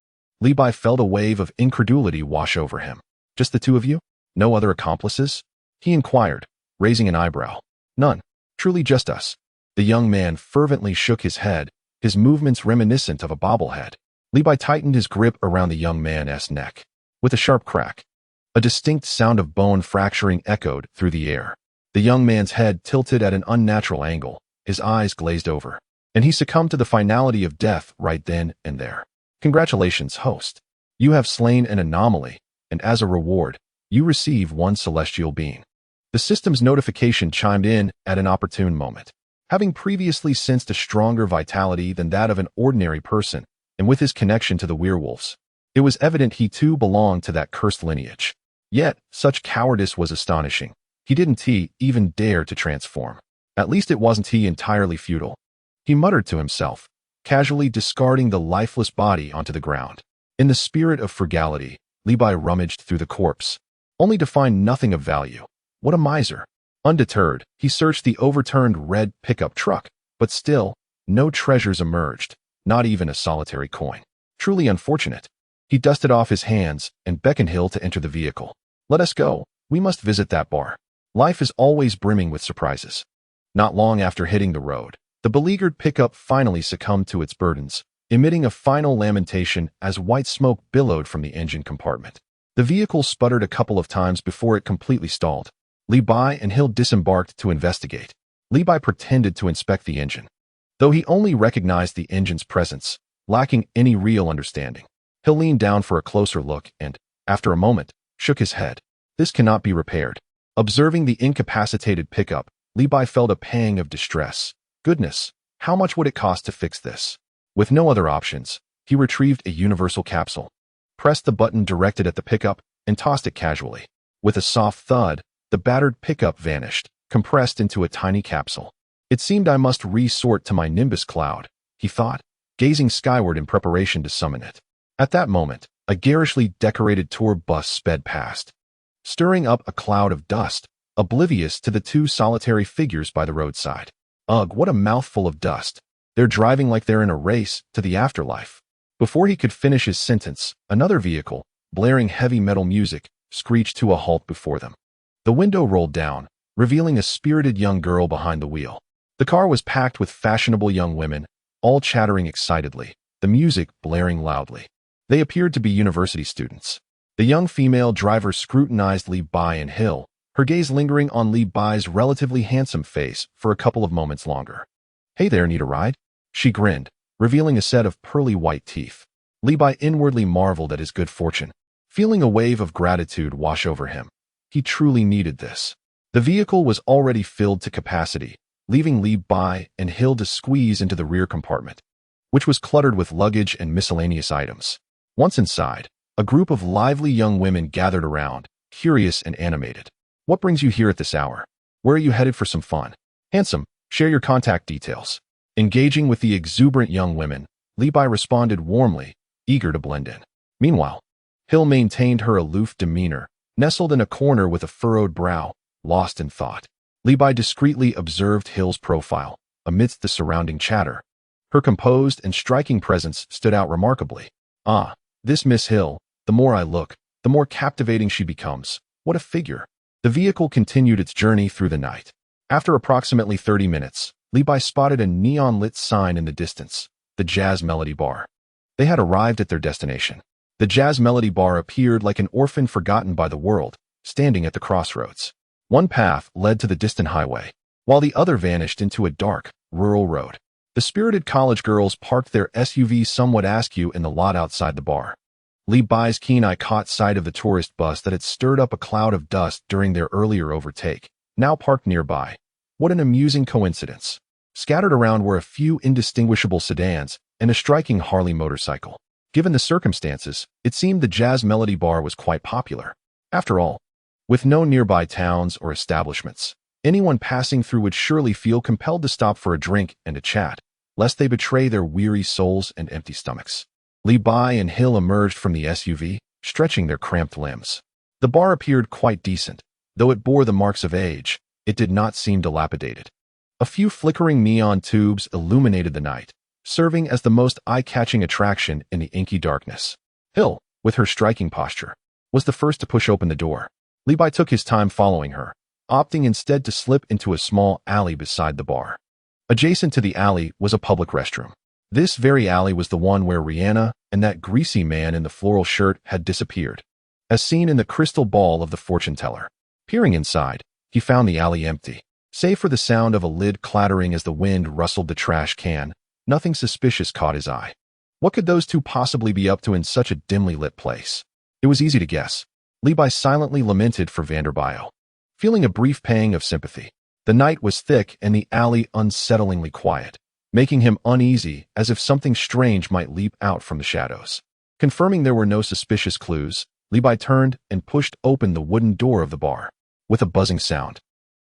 [SPEAKER 1] Li Bai felt a wave of incredulity wash over him. "Just the two of you? No other accomplices?" he inquired, raising an eyebrow. "None. Truly just us." The young man fervently shook his head, his movements reminiscent of a bobblehead. Li Bai tightened his grip around the young man's neck. With a sharp crack, a distinct sound of bone fracturing echoed through the air. The young man's head tilted at an unnatural angle, his eyes glazed over, and he succumbed to the finality of death right then and there. "Congratulations, host. You have slain an anomaly, and as a reward, you receive one celestial being." The system's notification chimed in at an opportune moment. Having previously sensed a stronger vitality than that of an ordinary person, and with his connection to the werewolves, it was evident he too belonged to that cursed lineage. Yet, such cowardice was astonishing. He didn't even dare to transform. At least it wasn't entirely futile. He muttered to himself, casually discarding the lifeless body onto the ground. In the spirit of frugality, Li Bai rummaged through the corpse, only to find nothing of value. What a miser. Undeterred, he searched the overturned red pickup truck, but still, no treasures emerged, not even a solitary coin. Truly unfortunate. He dusted off his hands and beckoned Hill to enter the vehicle. "Let us go. We must visit that bar. Life is always brimming with surprises." Not long after hitting the road, the beleaguered pickup finally succumbed to its burdens, emitting a final lamentation as white smoke billowed from the engine compartment. The vehicle sputtered a couple of times before it completely stalled. Li Bai and Hill disembarked to investigate. Li Bai pretended to inspect the engine, though he only recognized the engine's presence, lacking any real understanding. Hill leaned down for a closer look and, after a moment, shook his head. "This cannot be repaired." Observing the incapacitated pickup, Li Bai felt a pang of distress. Goodness, how much would it cost to fix this? With no other options, he retrieved a universal capsule, pressed the button directed at the pickup, and tossed it casually. With a soft thud, the battered pickup vanished, compressed into a tiny capsule. "It seemed I must resort to my Nimbus cloud," he thought, gazing skyward in preparation to summon it. At that moment, a garishly decorated tour bus sped past, stirring up a cloud of dust, oblivious to the two solitary figures by the roadside. Ugh, what a mouthful of dust. They're driving like they're in a race to the afterlife. Before he could finish his sentence, another vehicle, blaring heavy metal music, screeched to a halt before them. The window rolled down, revealing a spirited young girl behind the wheel. The car was packed with fashionable young women, all chattering excitedly, the music blaring loudly. They appeared to be university students. The young female driver scrutinized Li Bai and Hill, her gaze lingering on Li Bai's relatively handsome face for a couple of moments longer. "Hey there, need a ride?" She grinned, revealing a set of pearly white teeth. Li Bai inwardly marveled at his good fortune, feeling a wave of gratitude wash over him. He truly needed this. The vehicle was already filled to capacity, leaving Li Bai and Hill to squeeze into the rear compartment, which was cluttered with luggage and miscellaneous items. Once inside, a group of lively young women gathered around, curious and animated. "What brings you here at this hour? Where are you headed for some fun? Handsome, share your contact details." Engaging with the exuberant young women, Li Bai responded warmly, eager to blend in. Meanwhile, Hill maintained her aloof demeanor, nestled in a corner with a furrowed brow, lost in thought. Li Bai discreetly observed Hill's profile, amidst the surrounding chatter. Her composed and striking presence stood out remarkably. "Ah, this Miss Hill, the more I look, the more captivating she becomes. What a figure." The vehicle continued its journey through the night. After approximately 30 minutes, Li Bai spotted a neon-lit sign in the distance, the Jazz Melody Bar. They had arrived at their destination. The Jazz Melody Bar appeared like an orphan forgotten by the world, standing at the crossroads. One path led to the distant highway, while the other vanished into a dark, rural road. The spirited college girls parked their SUVs somewhat askew in the lot outside the bar. Li Bai's keen eye caught sight of the tourist bus that had stirred up a cloud of dust during their earlier overtake, now parked nearby. What an amusing coincidence. Scattered around were a few indistinguishable sedans and a striking Harley motorcycle. Given the circumstances, it seemed the Jazz Melody Bar was quite popular. After all, with no nearby towns or establishments, anyone passing through would surely feel compelled to stop for a drink and a chat, lest they betray their weary souls and empty stomachs. Li Bai and Hill emerged from the SUV, stretching their cramped limbs. The bar appeared quite decent. Though it bore the marks of age, it did not seem dilapidated. A few flickering neon tubes illuminated the night, serving as the most eye-catching attraction in the inky darkness. Hill, with her striking posture, was the first to push open the door. Li Bai took his time following her, opting instead to slip into a small alley beside the bar. Adjacent to the alley was a public restroom. This very alley was the one where Rihanna and that greasy man in the floral shirt had disappeared, as seen in the crystal ball of the fortune teller. Peering inside, he found the alley empty. Save for the sound of a lid clattering as the wind rustled the trash can, nothing suspicious caught his eye. What could those two possibly be up to in such a dimly lit place? It was easy to guess. Li Bai silently lamented for Vanderbio, feeling a brief pang of sympathy. The night was thick and the alley unsettlingly quiet, making him uneasy as if something strange might leap out from the shadows. Confirming there were no suspicious clues, Li Bai turned and pushed open the wooden door of the bar. With a buzzing sound,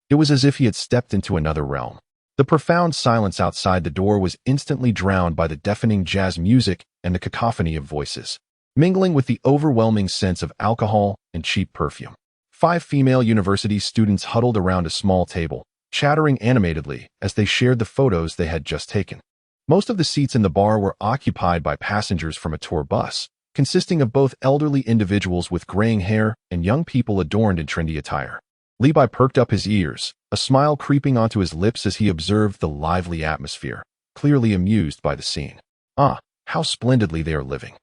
[SPEAKER 1] it was as if he had stepped into another realm. The profound silence outside the door was instantly drowned by the deafening jazz music and the cacophony of voices, mingling with the overwhelming sense of alcohol and cheap perfume. 5 female university students huddled around a small table, chattering animatedly as they shared the photos they had just taken. Most of the seats in the bar were occupied by passengers from a tour bus, consisting of both elderly individuals with graying hair and young people adorned in trendy attire. Li Bai perked up his ears, a smile creeping onto his lips as he observed the lively atmosphere, clearly amused by the scene. Ah, how splendidly they are living.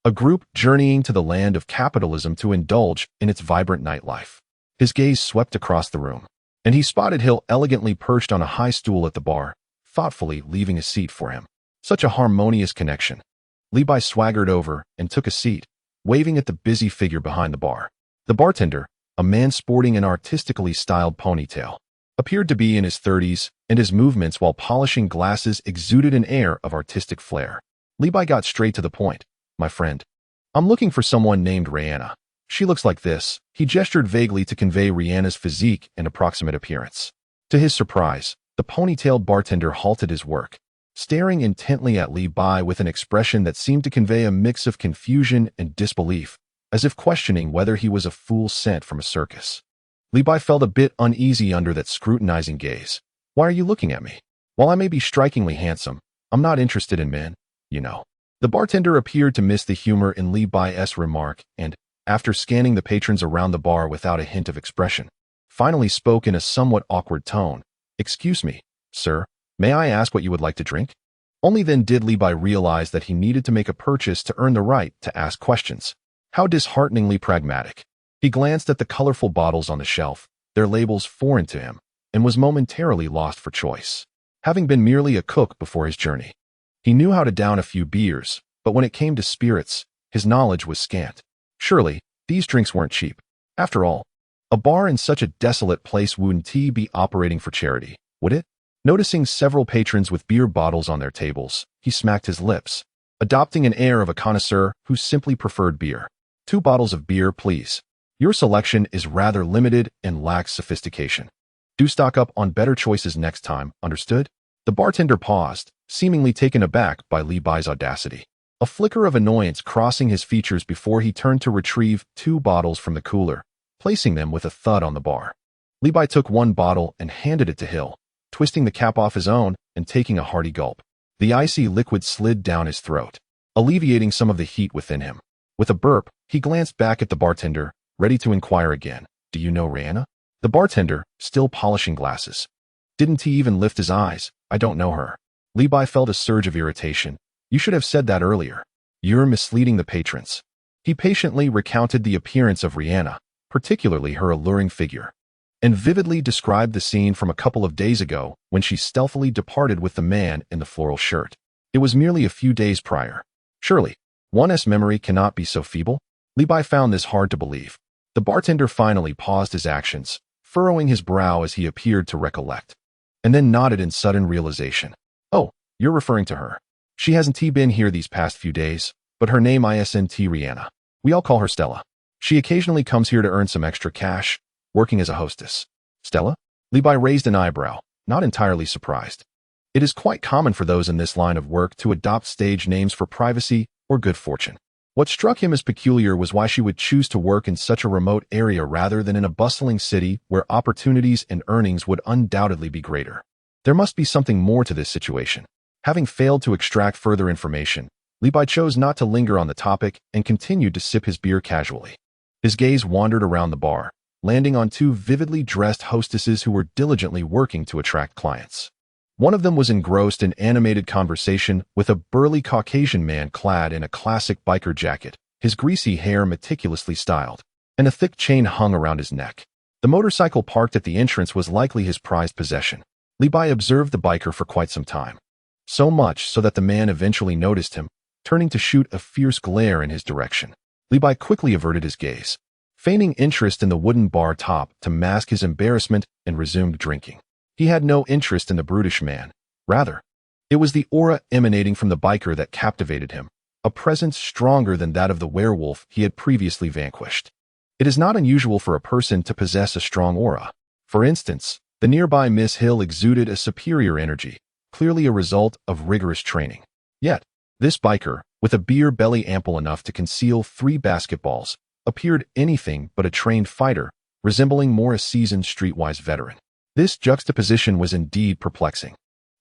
[SPEAKER 1] A group journeying to the land of capitalism to indulge in its vibrant nightlife. His gaze swept across the room, and he spotted Hill elegantly perched on a high stool at the bar, thoughtfully leaving a seat for him. Such a harmonious connection. Li Bai swaggered over and took a seat, waving at the busy figure behind the bar. The bartender, a man sporting an artistically styled ponytail, appeared to be in his 30s, and his movements while polishing glasses exuded an air of artistic flair. Li Bai got straight to the point. "My friend, I'm looking for someone named Rihanna. She looks like this." He gestured vaguely to convey Rihanna's physique and approximate appearance. To his surprise, the ponytailed bartender halted his work, staring intently at Li Bai with an expression that seemed to convey a mix of confusion and disbelief, as if questioning whether he was a fool sent from a circus. Li Bai felt a bit uneasy under that scrutinizing gaze. "Why are you looking at me? While I may be strikingly handsome, I'm not interested in men, you know." The bartender appeared to miss the humor in Li Bai's remark and, after scanning the patrons around the bar without a hint of expression, finally spoke in a somewhat awkward tone. "Excuse me, sir, may I ask what you would like to drink?" Only then did Li Bai realize that he needed to make a purchase to earn the right to ask questions. How dishearteningly pragmatic. He glanced at the colorful bottles on the shelf, their labels foreign to him, and was momentarily lost for choice. Having been merely a cook before his journey, he knew how to down a few beers, but when it came to spirits, his knowledge was scant. Surely, these drinks weren't cheap. After all, a bar in such a desolate place wouldn't be operating for charity, would it? Noticing several patrons with beer bottles on their tables, he smacked his lips, adopting an air of a connoisseur who simply preferred beer. 2 bottles of beer, please. Your selection is rather limited and lacks sophistication. Do stock up on better choices next time, understood? The bartender paused, seemingly taken aback by Li Bai's audacity. A flicker of annoyance crossing his features before he turned to retrieve 2 bottles from the cooler, placing them with a thud on the bar. Li Bai took 1 bottle and handed it to Hill, twisting the cap off his own and taking a hearty gulp. The icy liquid slid down his throat, alleviating some of the heat within him. With a burp, he glanced back at the bartender, ready to inquire again. Do you know Rihanna? The bartender, still polishing glasses. Didn't he even lift his eyes? I don't know her. Li Bai felt a surge of irritation. You should have said that earlier. You're misleading the patrons. He patiently recounted the appearance of Rihanna, particularly her alluring figure, and vividly described the scene from a couple of days ago when she stealthily departed with the man in the floral shirt. It was merely a few days prior. Surely, one's memory cannot be so feeble? Li Bai found this hard to believe. The bartender finally paused his actions, furrowing his brow as he appeared to recollect, and then nodded in sudden realization. Oh, you're referring to her. She hasn't been here these past few days, but her name isn't Rihanna. We all call her Stella. She occasionally comes here to earn some extra cash, working as a hostess. Stella? Li Bai raised an eyebrow, not entirely surprised. It is quite common for those in this line of work to adopt stage names for privacy or good fortune. What struck him as peculiar was why she would choose to work in such a remote area rather than in a bustling city where opportunities and earnings would undoubtedly be greater. There must be something more to this situation. Having failed to extract further information, Li Bai chose not to linger on the topic and continued to sip his beer casually. His gaze wandered around the bar, landing on 2 vividly dressed hostesses who were diligently working to attract clients. One of them was engrossed in animated conversation with a burly Caucasian man clad in a classic biker jacket, his greasy hair meticulously styled, and a thick chain hung around his neck. The motorcycle parked at the entrance was likely his prized possession. Li Bai observed the biker for quite some time. So much so that the man eventually noticed him, turning to shoot a fierce glare in his direction. Li Bai quickly averted his gaze, feigning interest in the wooden bar top to mask his embarrassment, and resumed drinking. He had no interest in the brutish man. Rather, it was the aura emanating from the biker that captivated him, a presence stronger than that of the werewolf he had previously vanquished. It is not unusual for a person to possess a strong aura. For instance, the nearby Miss Hill exuded a superior energy, clearly a result of rigorous training. Yet, this biker, with a beer belly ample enough to conceal 3 basketballs, appeared anything but a trained fighter, resembling more a seasoned streetwise veteran. This juxtaposition was indeed perplexing.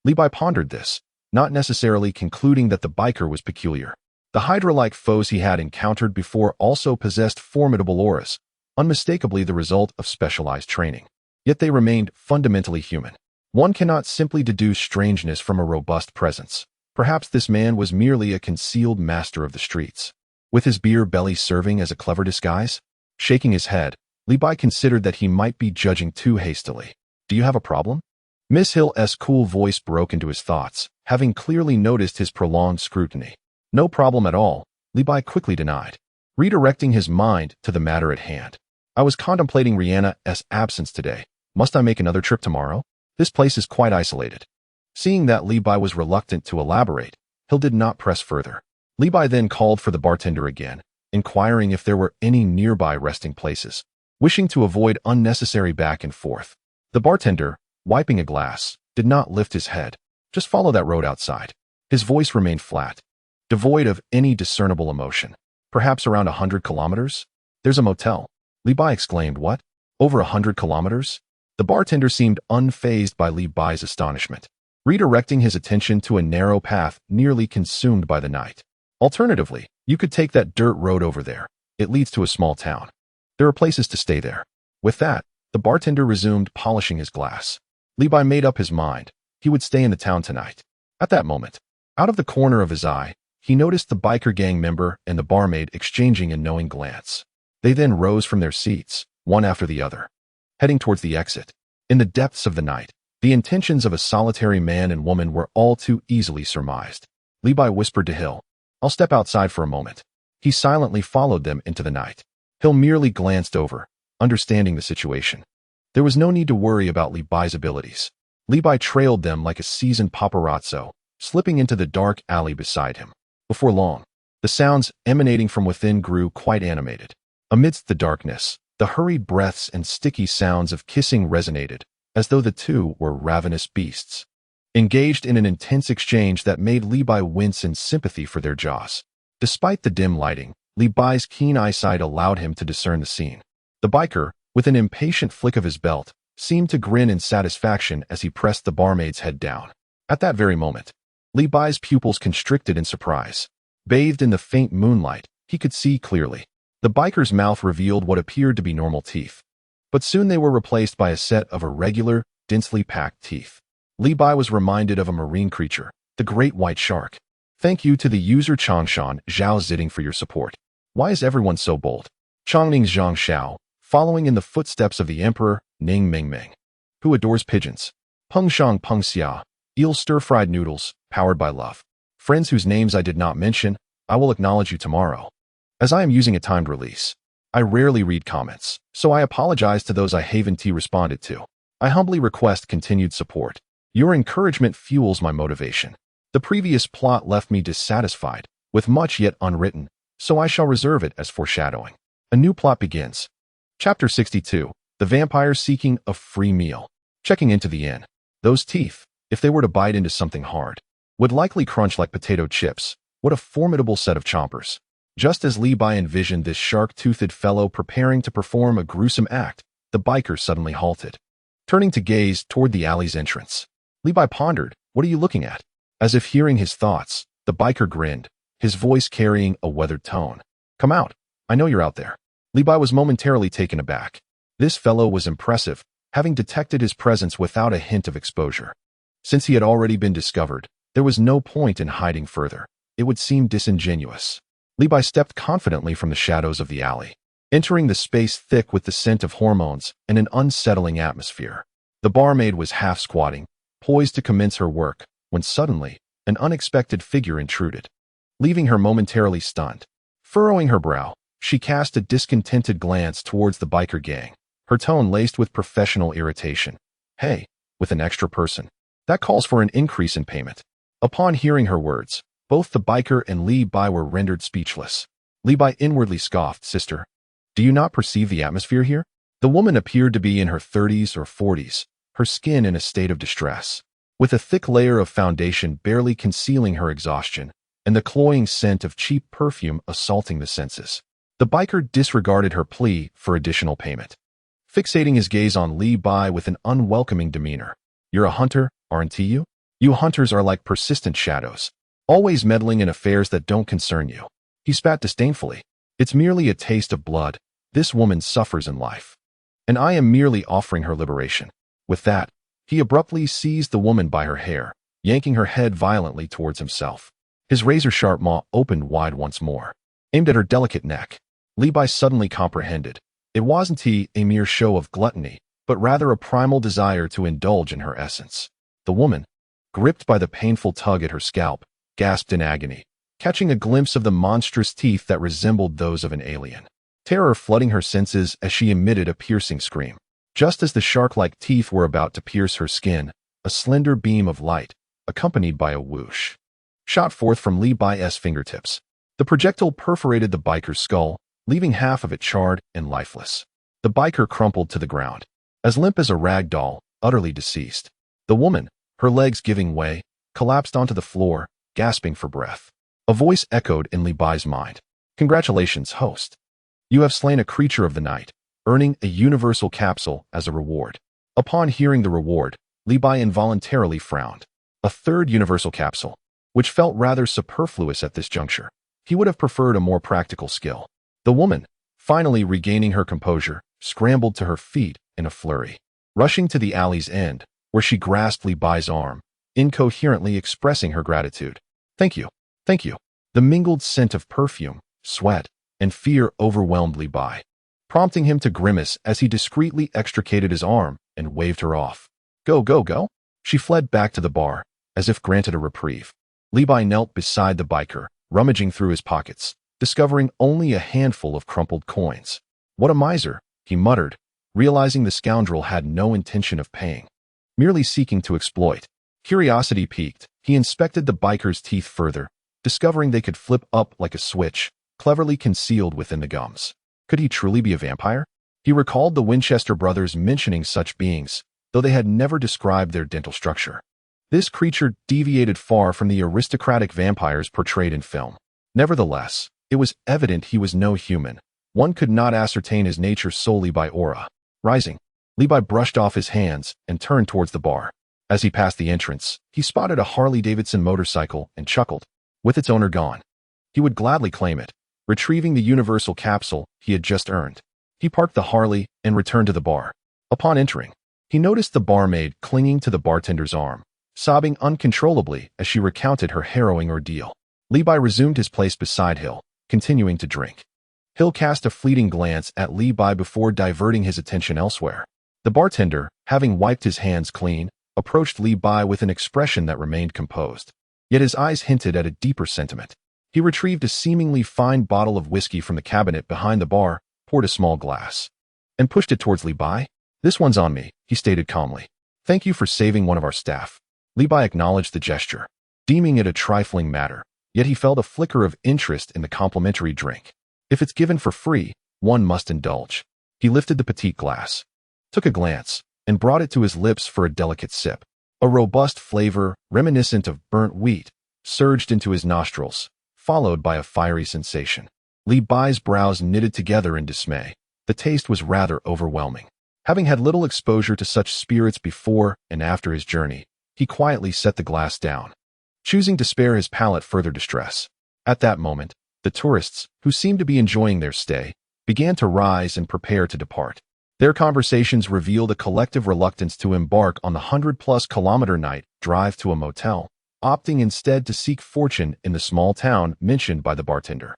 [SPEAKER 1] Li Bai pondered this, not necessarily concluding that the biker was peculiar. The Hydra-like foes he had encountered before also possessed formidable auras, unmistakably the result of specialized training. Yet they remained fundamentally human. One cannot simply deduce strangeness from a robust presence. Perhaps this man was merely a concealed master of the streets, with his beer belly serving as a clever disguise. Shaking his head, Li Bai considered that he might be judging too hastily. Do you have a problem? Miss Hill's cool voice broke into his thoughts, having clearly noticed his prolonged scrutiny. No problem at all, Li Bai quickly denied, redirecting his mind to the matter at hand. I was contemplating Rihanna's absence today. Must I make another trip tomorrow? This place is quite isolated. Seeing that Li Bai was reluctant to elaborate, Hill did not press further. Li Bai then called for the bartender again, inquiring if there were any nearby resting places. Wishing to avoid unnecessary back and forth, the bartender, wiping a glass, did not lift his head. Just follow that road outside. His voice remained flat, devoid of any discernible emotion. Perhaps around 100 kilometers? There's a motel. Li Bai exclaimed. What? Over 100 kilometers? The bartender seemed unfazed by Li Bai's astonishment, redirecting his attention to a narrow path nearly consumed by the night. Alternatively, you could take that dirt road over there. It leads to a small town. There are places to stay there. With that, the bartender resumed polishing his glass. Li Bai made up his mind. He would stay in the town tonight. At that moment, out of the corner of his eye, he noticed the biker gang member and the barmaid exchanging a knowing glance. They then rose from their seats, one after the other, heading towards the exit. In the depths of the night, the intentions of a solitary man and woman were all too easily surmised. Li Bai whispered to Hill, I'll step outside for a moment. He silently followed them into the night. Hill merely glanced over, understanding the situation. There was no need to worry about Li Bai's abilities. Li Bai trailed them like a seasoned paparazzo, slipping into the dark alley beside him. Before long, the sounds emanating from within grew quite animated. Amidst the darkness, the hurried breaths and sticky sounds of kissing resonated, as though the two were ravenous beasts, engaged in an intense exchange that made Li Bai wince in sympathy for their jaws. Despite the dim lighting, Li Bai's keen eyesight allowed him to discern the scene. The biker, with an impatient flick of his belt, seemed to grin in satisfaction as he pressed the barmaid's head down. At that very moment, Li Bai's pupils constricted in surprise. Bathed in the faint moonlight, he could see clearly. The biker's mouth revealed what appeared to be normal teeth. But soon they were replaced by a set of irregular, densely packed teeth. Li Bai was reminded of a marine creature, the great white shark. Thank you to the user Changshan Zhao Ziding for your support. Why is everyone so bold? Chongning Zhang Xiao, following in the footsteps of the emperor, Ning Mingming, who adores pigeons. Peng Shang Peng Xia, eel stir-fried noodles, powered by love. Friends whose names I did not mention, I will acknowledge you tomorrow. As I am using a timed release, I rarely read comments, so I apologize to those I haven't responded to. I humbly request continued support. Your encouragement fuels my motivation. The previous plot left me dissatisfied, with much yet unwritten, so I shall reserve it as foreshadowing. A new plot begins. Chapter 62, The Vampire Seeking a Free Meal. Checking into the inn. Those teeth, if they were to bite into something hard, would likely crunch like potato chips. What a formidable set of chompers. Just as Li Bai envisioned this shark-toothed fellow preparing to perform a gruesome act, the biker suddenly halted. Turning to gaze toward the alley's entrance, Li Bai pondered, "What are you looking at?" As if hearing his thoughts, the biker grinned, his voice carrying a weathered tone. "Come out. I know you're out there." Li Bai was momentarily taken aback. This fellow was impressive, having detected his presence without a hint of exposure. Since he had already been discovered, there was no point in hiding further. It would seem disingenuous. Li Bai stepped confidently from the shadows of the alley, entering the space thick with the scent of hormones and an unsettling atmosphere. The barmaid was half squatting, poised to commence her work, when suddenly, an unexpected figure intruded, leaving her momentarily stunned. Furrowing her brow, she cast a discontented glance towards the biker gang, her tone laced with professional irritation. "Hey, with an extra person. That calls for an increase in payment." Upon hearing her words, both the biker and Li Bai were rendered speechless. Li Bai inwardly scoffed, "Sister, do you not perceive the atmosphere here?" The woman appeared to be in her 30s or 40s, her skin in a state of distress, with a thick layer of foundation barely concealing her exhaustion, and the cloying scent of cheap perfume assaulting the senses. The biker disregarded her plea for additional payment, fixating his gaze on Li Bai with an unwelcoming demeanor. "You're a hunter, aren't you? You hunters are like persistent shadows, always meddling in affairs that don't concern you." He spat disdainfully. "It's merely a taste of blood. This woman suffers in life, and I am merely offering her liberation." With that, he abruptly seized the woman by her hair, yanking her head violently towards himself. His razor-sharp maw opened wide once more, aimed at her delicate neck. Li Bai suddenly comprehended. It wasn't a mere show of gluttony, but rather a primal desire to indulge in her essence. The woman, gripped by the painful tug at her scalp, gasped in agony, catching a glimpse of the monstrous teeth that resembled those of an alien. Terror flooding her senses as she emitted a piercing scream. Just as the shark-like teeth were about to pierce her skin, a slender beam of light, accompanied by a whoosh, shot forth from Li Bai's fingertips. The projectile perforated the biker's skull, leaving half of it charred and lifeless. The biker crumpled to the ground, as limp as a rag doll, utterly deceased. The woman, her legs giving way, collapsed onto the floor, gasping for breath. A voice echoed in Li Bai's mind. "Congratulations, host. You have slain a creature of the night, earning a universal capsule as a reward." Upon hearing the reward, Li Bai involuntarily frowned. A third universal capsule, which felt rather superfluous at this juncture. He would have preferred a more practical skill. The woman, finally regaining her composure, scrambled to her feet in a flurry, rushing to the alley's end, where she grasped Li Bai's arm, incoherently expressing her gratitude. "Thank you. Thank you." The mingled scent of perfume, sweat, and fear overwhelmed Li Bai, prompting him to grimace as he discreetly extricated his arm and waved her off. "Go, go, go." She fled back to the bar, as if granted a reprieve. Li Bai knelt beside the biker, rummaging through his pockets, discovering only a handful of crumpled coins. "What a miser," he muttered, realizing the scoundrel had no intention of paying. merely seeking to exploit. Curiosity piqued, he inspected the biker's teeth further, discovering they could flip up like a switch, cleverly concealed within the gums. Could he truly be a vampire? He recalled the Winchester brothers mentioning such beings, though they had never described their dental structure. This creature deviated far from the aristocratic vampires portrayed in film. Nevertheless, it was evident he was no human. One could not ascertain his nature solely by aura. Rising, Levi brushed off his hands and turned towards the bar. As he passed the entrance, he spotted a Harley-Davidson motorcycle and chuckled. With its owner gone, he would gladly claim it, retrieving the universal capsule he had just earned. He parked the Harley and returned to the bar. Upon entering, he noticed the barmaid clinging to the bartender's arm, sobbing uncontrollably as she recounted her harrowing ordeal. Levi resumed his place beside Hill, continuing to drink. Hill cast a fleeting glance at Levi before diverting his attention elsewhere. The bartender, having wiped his hands clean, approached Levi with an expression that remained composed. Yet his eyes hinted at a deeper sentiment. He retrieved a seemingly fine bottle of whiskey from the cabinet behind the bar, poured a small glass, and pushed it towards Levi. "This one's on me," he stated calmly. "Thank you for saving one of our staff." Levi acknowledged the gesture, deeming it a trifling matter, yet he felt a flicker of interest in the complimentary drink. If it's given for free, one must indulge. He lifted the petite glass, took a glance, and brought it to his lips for a delicate sip. A robust flavor, reminiscent of burnt wheat, surged into his nostrils, followed by a fiery sensation. Levi's brows knitted together in dismay. The taste was rather overwhelming. Having had little exposure to such spirits before and after his journey, he quietly set the glass down, choosing to spare his palate further distress. At that moment, the tourists, who seemed to be enjoying their stay, began to rise and prepare to depart. Their conversations revealed a collective reluctance to embark on the 100-plus-kilometer night drive to a motel, opting instead to seek fortune in the small town mentioned by the bartender.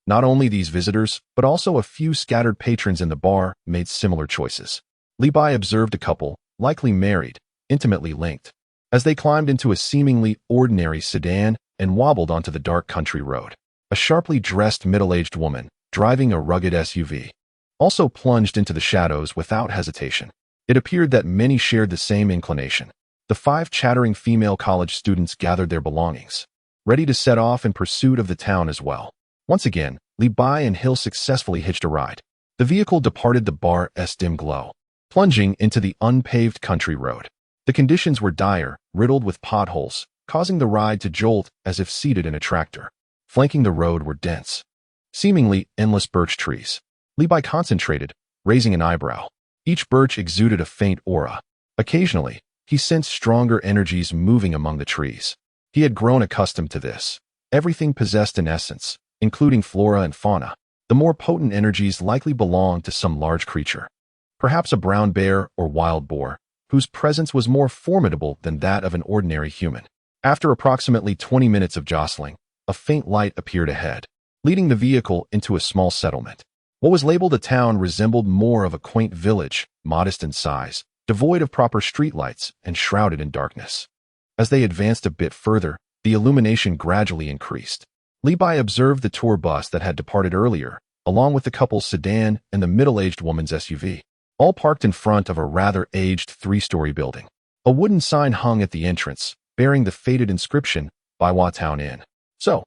[SPEAKER 1] Not only these visitors, but also a few scattered patrons in the bar made similar choices. Levi observed a couple, likely married, intimately linked, as they climbed into a seemingly ordinary sedan and wobbled onto the dark country road. A sharply dressed middle-aged woman, driving a rugged SUV, also plunged into the shadows without hesitation. It appeared that many shared the same inclination. The 5 chattering female college students gathered their belongings, ready to set off in pursuit of the town as well. Once again, Levi and Hill successfully hitched a ride. The vehicle departed the bar's dim glow, plunging into the unpaved country road. The conditions were dire, riddled with potholes, causing the ride to jolt as if seated in a tractor. Flanking the road were dense, seemingly endless birch trees. Levi concentrated, raising an eyebrow. Each birch exuded a faint aura. Occasionally, he sensed stronger energies moving among the trees. He had grown accustomed to this. Everything possessed an essence, including flora and fauna. The more potent energies likely belonged to some large creature, perhaps a brown bear or wild boar, whose presence was more formidable than that of an ordinary human. After approximately 20 minutes of jostling, a faint light appeared ahead, leading the vehicle into a small settlement. What was labeled a town resembled more of a quaint village, modest in size, devoid of proper streetlights and shrouded in darkness. As they advanced a bit further, the illumination gradually increased. Levi observed the tour bus that had departed earlier, along with the couple's sedan and the middle-aged woman's SUV, all parked in front of a rather aged 3-story building. A wooden sign hung at the entrance, bearing the faded inscription, Baiwa Town Inn. So,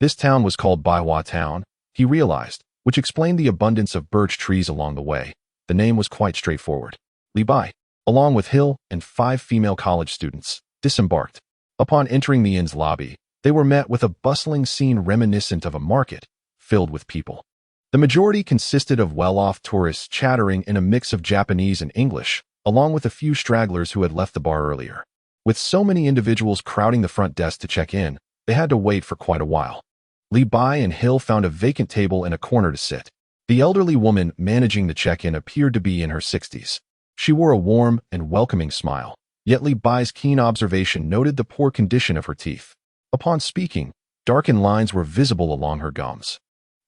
[SPEAKER 1] this town was called Baiwa Town, he realized, which explained the abundance of birch trees along the way. The name was quite straightforward. Levi, along with Hill and 5 female college students, disembarked. Upon entering the inn's lobby, they were met with a bustling scene reminiscent of a market, filled with people. The majority consisted of well-off tourists chattering in a mix of Japanese and English, along with a few stragglers who had left the bar earlier. With so many individuals crowding the front desk to check in, they had to wait for quite a while. Levi and Hill found a vacant table in a corner to sit. The elderly woman managing the check-in appeared to be in her 60s. She wore a warm and welcoming smile, yet Levi's keen observation noted the poor condition of her teeth. Upon speaking, darkened lines were visible along her gums,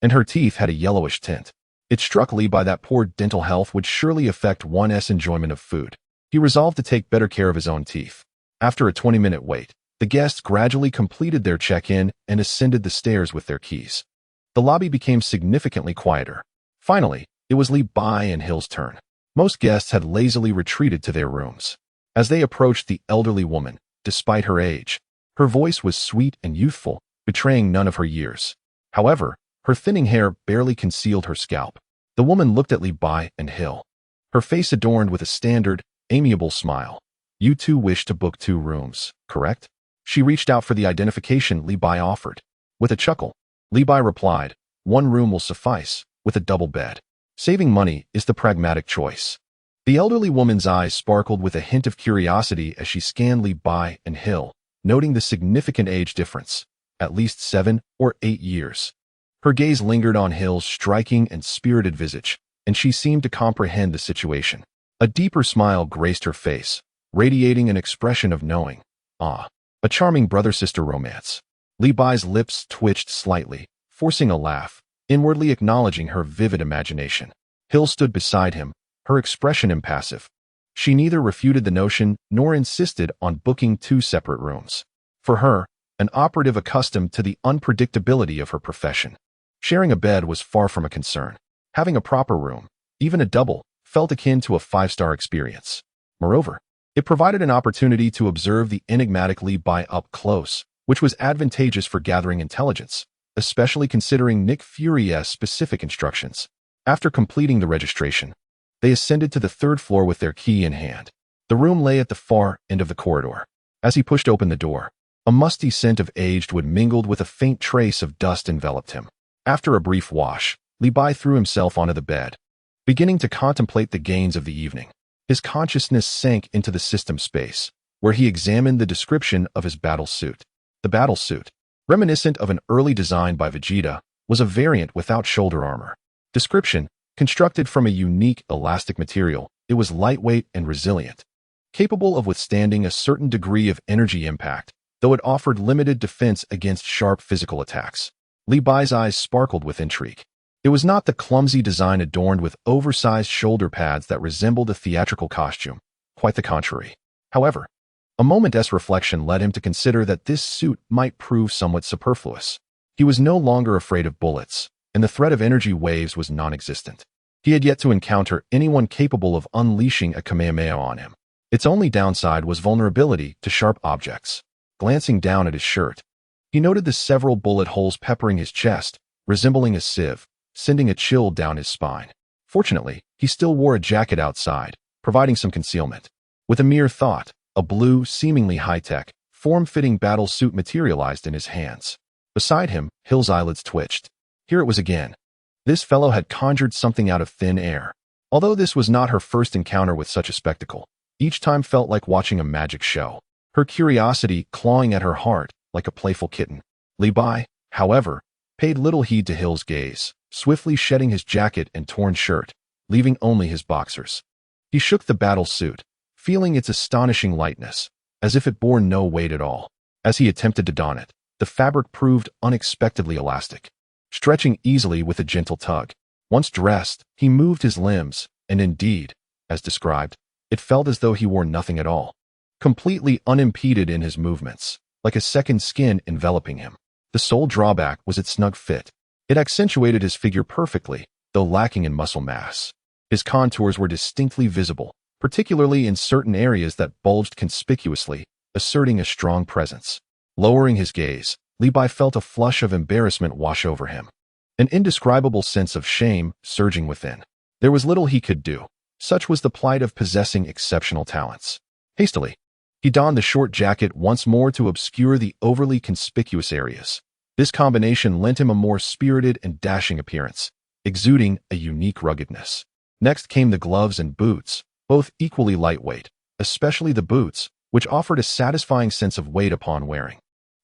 [SPEAKER 1] and her teeth had a yellowish tint. It struck Levi that poor dental health would surely affect one's enjoyment of food. He resolved to take better care of his own teeth. After a 20-minute wait, the guests gradually completed their check-in and ascended the stairs with their keys. The lobby became significantly quieter. Finally, it was Levi and Hill's turn. Most guests had lazily retreated to their rooms. As they approached the elderly woman, despite her age, her voice was sweet and youthful, betraying none of her years. However, her thinning hair barely concealed her scalp. The woman looked at Li Bai and Hill, her face adorned with a standard, amiable smile. "You two wish to book 2 rooms, correct?" She reached out for the identification Li Bai offered. With a chuckle, Li Bai replied, "1 room will suffice, with a double bed. Saving money is the pragmatic choice." The elderly woman's eyes sparkled with a hint of curiosity as she scanned Li Bai and Hill, noting the significant age difference, at least 7 or 8 years. Her gaze lingered on Hill's striking and spirited visage, and she seemed to comprehend the situation. A deeper smile graced her face, radiating an expression of knowing. Ah, a charming brother-sister romance. Li Bai's lips twitched slightly, forcing a laugh, inwardly acknowledging her vivid imagination. Hill stood beside him, her expression impassive. She neither refuted the notion nor insisted on booking 2 separate rooms. For her, an operative accustomed to the unpredictability of her profession, sharing a bed was far from a concern. Having a proper room, even a double, felt akin to a 5-star experience. Moreover, it provided an opportunity to observe the enigmatic Li Bai up close, which was advantageous for gathering intelligence, especially considering Nick Fury's specific instructions. After completing the registration, they ascended to the 3rd floor with their key in hand. The room lay at the far end of the corridor. As he pushed open the door, a musty scent of aged wood mingled with a faint trace of dust enveloped him. After a brief wash, Li Bai threw himself onto the bed, beginning to contemplate the gains of the evening. His consciousness sank into the system space, where he examined the description of his battle suit. The battle suit, reminiscent of an early design by Vegeta, was a variant without shoulder armor. Description: constructed from a unique elastic material, it was lightweight and resilient, capable of withstanding a certain degree of energy impact, though it offered limited defense against sharp physical attacks. Li Bai's eyes sparkled with intrigue. It was not the clumsy design adorned with oversized shoulder pads that resembled a theatrical costume, quite the contrary. However, a moment's reflection led him to consider that this suit might prove somewhat superfluous. He was no longer afraid of bullets, and the threat of energy waves was non-existent. He had yet to encounter anyone capable of unleashing a Kamehameha on him. Its only downside was vulnerability to sharp objects. Glancing down at his shirt, he noted the several bullet holes peppering his chest, resembling a sieve, sending a chill down his spine. Fortunately, he still wore a jacket outside, providing some concealment. With a mere thought, a blue, seemingly high-tech, form-fitting battle suit materialized in his hands. Beside him, Hill's eyelids twitched. Here it was again. This fellow had conjured something out of thin air. Although this was not her first encounter with such a spectacle, each time felt like watching a magic show. Her curiosity clawing at her heart like a playful kitten. Li Bai, however, paid little heed to Hill's gaze, swiftly shedding his jacket and torn shirt, leaving only his boxers. He shook the battle suit, feeling its astonishing lightness, as if it bore no weight at all. As he attempted to don it, the fabric proved unexpectedly elastic, stretching easily with a gentle tug. Once dressed, he moved his limbs, and indeed, as described, it felt as though he wore nothing at all, completely unimpeded in his movements, like a second skin enveloping him. The sole drawback was its snug fit. It accentuated his figure perfectly, though lacking in muscle mass. His contours were distinctly visible, particularly in certain areas that bulged conspicuously, asserting a strong presence. Lowering his gaze, Li Bai felt a flush of embarrassment wash over him, an indescribable sense of shame surging within. There was little he could do. Such was the plight of possessing exceptional talents. Hastily, he donned the short jacket once more to obscure the overly conspicuous areas. This combination lent him a more spirited and dashing appearance, exuding a unique ruggedness. Next came the gloves and boots, both equally lightweight, especially the boots, which offered a satisfying sense of weight upon wearing.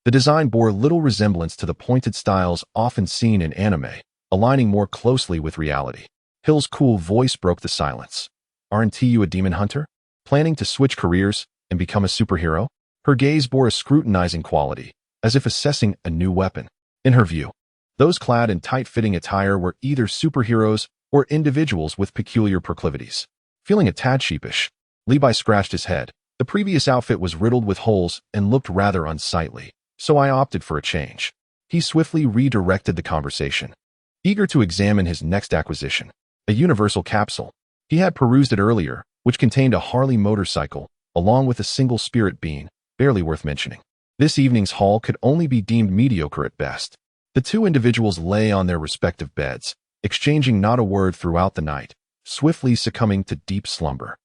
[SPEAKER 1] The design bore little resemblance to the pointed styles often seen in anime, aligning more closely with reality. Hill's cool voice broke the silence. "Aren't you a demon hunter? Planning to switch careers and become a superhero?" Her gaze bore a scrutinizing quality, as if assessing a new weapon. In her view, those clad in tight-fitting attire were either superheroes or individuals with peculiar proclivities. Feeling a tad sheepish, Li Bai scratched his head. The previous outfit was riddled with holes and looked rather unsightly, so I opted for a change. He swiftly redirected the conversation, eager to examine his next acquisition, a universal capsule. He had perused it earlier, which contained a Harley motorcycle, along with a single spirit being, barely worth mentioning. This evening's haul could only be deemed mediocre at best. The two individuals lay on their respective beds, exchanging not a word throughout the night, swiftly succumbing to deep slumber.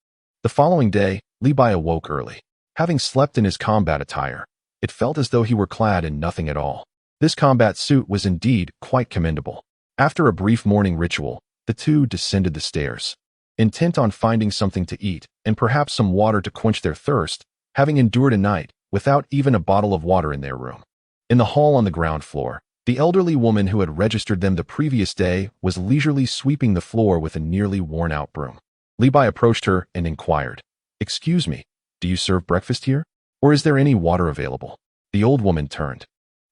[SPEAKER 1] The following day, Levi awoke early. Having slept in his combat attire, it felt as though he were clad in nothing at all. This combat suit was indeed quite commendable. After a brief morning ritual, the two descended the stairs, intent on finding something to eat and perhaps some water to quench their thirst, having endured a night without even a bottle of water in their room. In the hall on the ground floor, the elderly woman who had registered them the previous day was leisurely sweeping the floor with a nearly worn-out broom. Levi approached her and inquired, "Excuse me, do you serve breakfast here? Or is there any water available?" The old woman turned,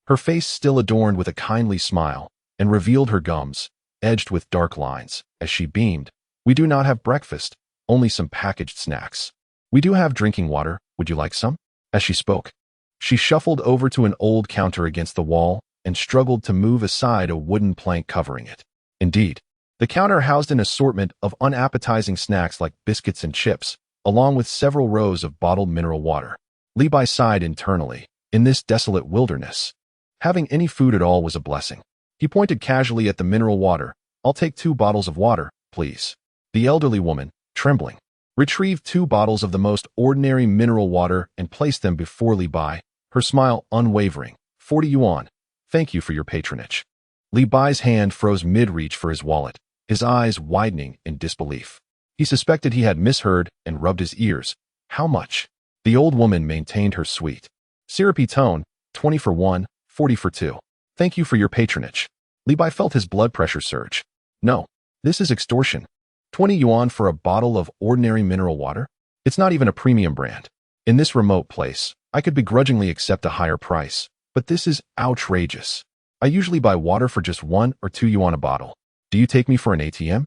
[SPEAKER 1] her face still adorned with a kindly smile, and revealed her gums, edged with dark lines, as she beamed. "We do not have breakfast, only some packaged snacks. We do have drinking water, would you like some?" As she spoke, she shuffled over to an old counter against the wall and struggled to move aside a wooden plank covering it. Indeed, the counter housed an assortment of unappetizing snacks like biscuits and chips, along with several rows of bottled mineral water. Levi sighed internally. In this desolate wilderness, having any food at all was a blessing. He pointed casually at the mineral water. "I'll take 2 bottles of water, please." The elderly woman, trembling, retrieved 2 bottles of the most ordinary mineral water and placed them before Levi, her smile unwavering. 40 yuan. Thank you for your patronage." Levi's hand froze mid-reach for his wallet, his eyes widening in disbelief. He suspected he had misheard and rubbed his ears. "How much?" The old woman maintained her sweet, syrupy tone. 20 for 1, 40 for 2. "Thank you for your patronage." Levi felt his blood pressure surge. "No, this is extortion. 20 yuan for a bottle of ordinary mineral water? It's not even a premium brand. In this remote place, I could begrudgingly accept a higher price, but this is outrageous. I usually buy water for just 1 or 2 yuan a bottle. Do you take me for an ATM?"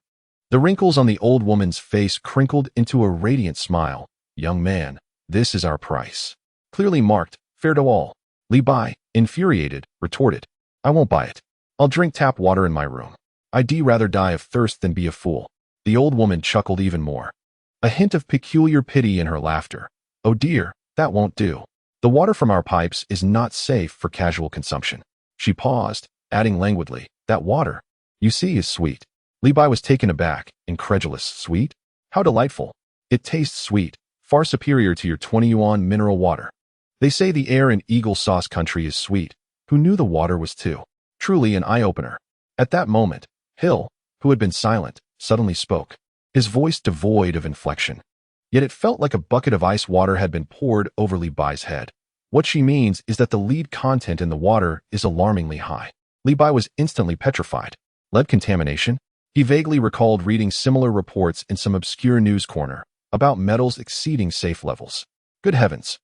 [SPEAKER 1] The wrinkles on the old woman's face crinkled into a radiant smile. "Young man, this is our price. Clearly marked, fair to all." Levi, infuriated, retorted, "I won't buy it. I'll drink tap water in my room. I'd rather die of thirst than be a fool." The old woman chuckled even more, a hint of peculiar pity in her laughter. "Oh dear, that won't do. The water from our pipes is not safe for casual consumption." She paused, adding languidly, "That water, you see, is sweet." Levi was taken aback, incredulous. "Sweet? How delightful. It tastes sweet, far superior to your 20 yuan mineral water. They say the air in Eagle Sauce Country is sweet. Who knew the water was too?" Truly an eye-opener. At that moment, Hill, who had been silent, suddenly spoke, his voice devoid of inflection. Yet it felt like a bucket of ice water had been poured over Levi's head. "What she means is that the lead content in the water is alarmingly high." Levi was instantly petrified. Lead contamination? He vaguely recalled reading similar reports in some obscure news corner about metals exceeding safe levels. Good heavens.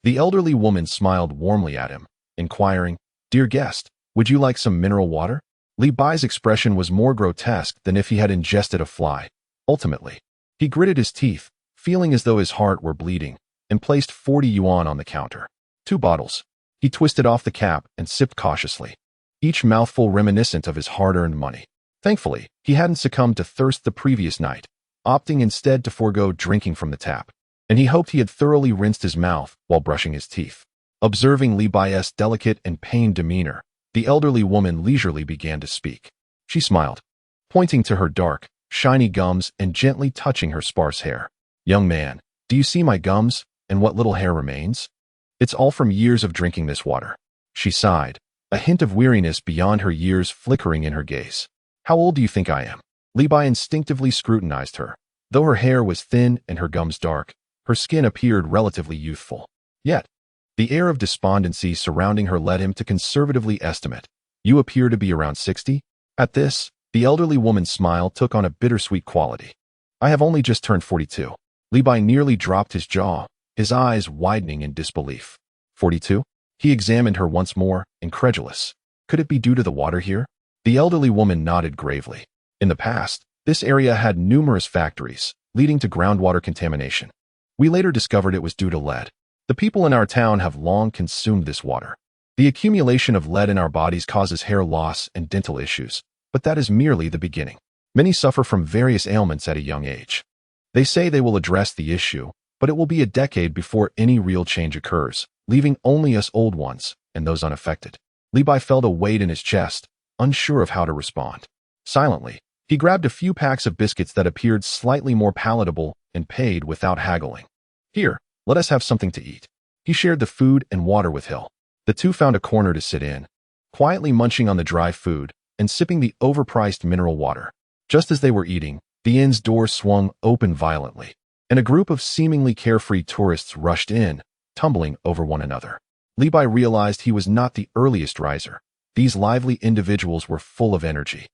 [SPEAKER 1] The elderly woman smiled warmly at him, inquiring, "Dear guest, would you like some mineral water?" Levi's expression was more grotesque than if he had ingested a fly. Ultimately, he gritted his teeth, feeling as though his heart were bleeding, and placed 40 yuan on the counter. 2 bottles. He twisted off the cap and sipped cautiously, each mouthful reminiscent of his hard-earned money. Thankfully, he hadn't succumbed to thirst the previous night, opting instead to forego drinking from the tap, and he hoped he had thoroughly rinsed his mouth while brushing his teeth. Observing Levi's delicate and pained demeanor, the elderly woman leisurely began to speak. She smiled, pointing to her dark, shiny gums and gently touching her sparse hair. "Young man, do you see my gums and what little hair remains? It's all from years of drinking this water." She sighed, a hint of weariness beyond her years flickering in her gaze. "How old do you think I am?" Levi instinctively scrutinized her. Though her hair was thin and her gums dark, her skin appeared relatively youthful. Yet, the air of despondency surrounding her led him to conservatively estimate, "You appear to be around 60? At this, the elderly woman's smile took on a bittersweet quality. "I have only just turned 42. Levi nearly dropped his jaw, his eyes widening in disbelief. 42? He examined her once more, incredulous. Could it be due to the water here? The elderly woman nodded gravely. In the past, this area had numerous factories, leading to groundwater contamination. We later discovered it was due to lead. The people in our town have long consumed this water. The accumulation of lead in our bodies causes hair loss and dental issues, but that is merely the beginning. Many suffer from various ailments at a young age. They say they will address the issue, but it will be a decade before any real change occurs, leaving only us old ones and those unaffected. Levi felt a weight in his chest, unsure of how to respond. Silently, he grabbed a few packs of biscuits that appeared slightly more palatable and paid without haggling. Here, let us have something to eat. He shared the food and water with Hill. The two found a corner to sit in, quietly munching on the dry food and sipping the overpriced mineral water. Just as they were eating, the inn's door swung open violently, and a group of seemingly carefree tourists rushed in, tumbling over one another. Levi realized he was not the earliest riser. These lively individuals were full of energy.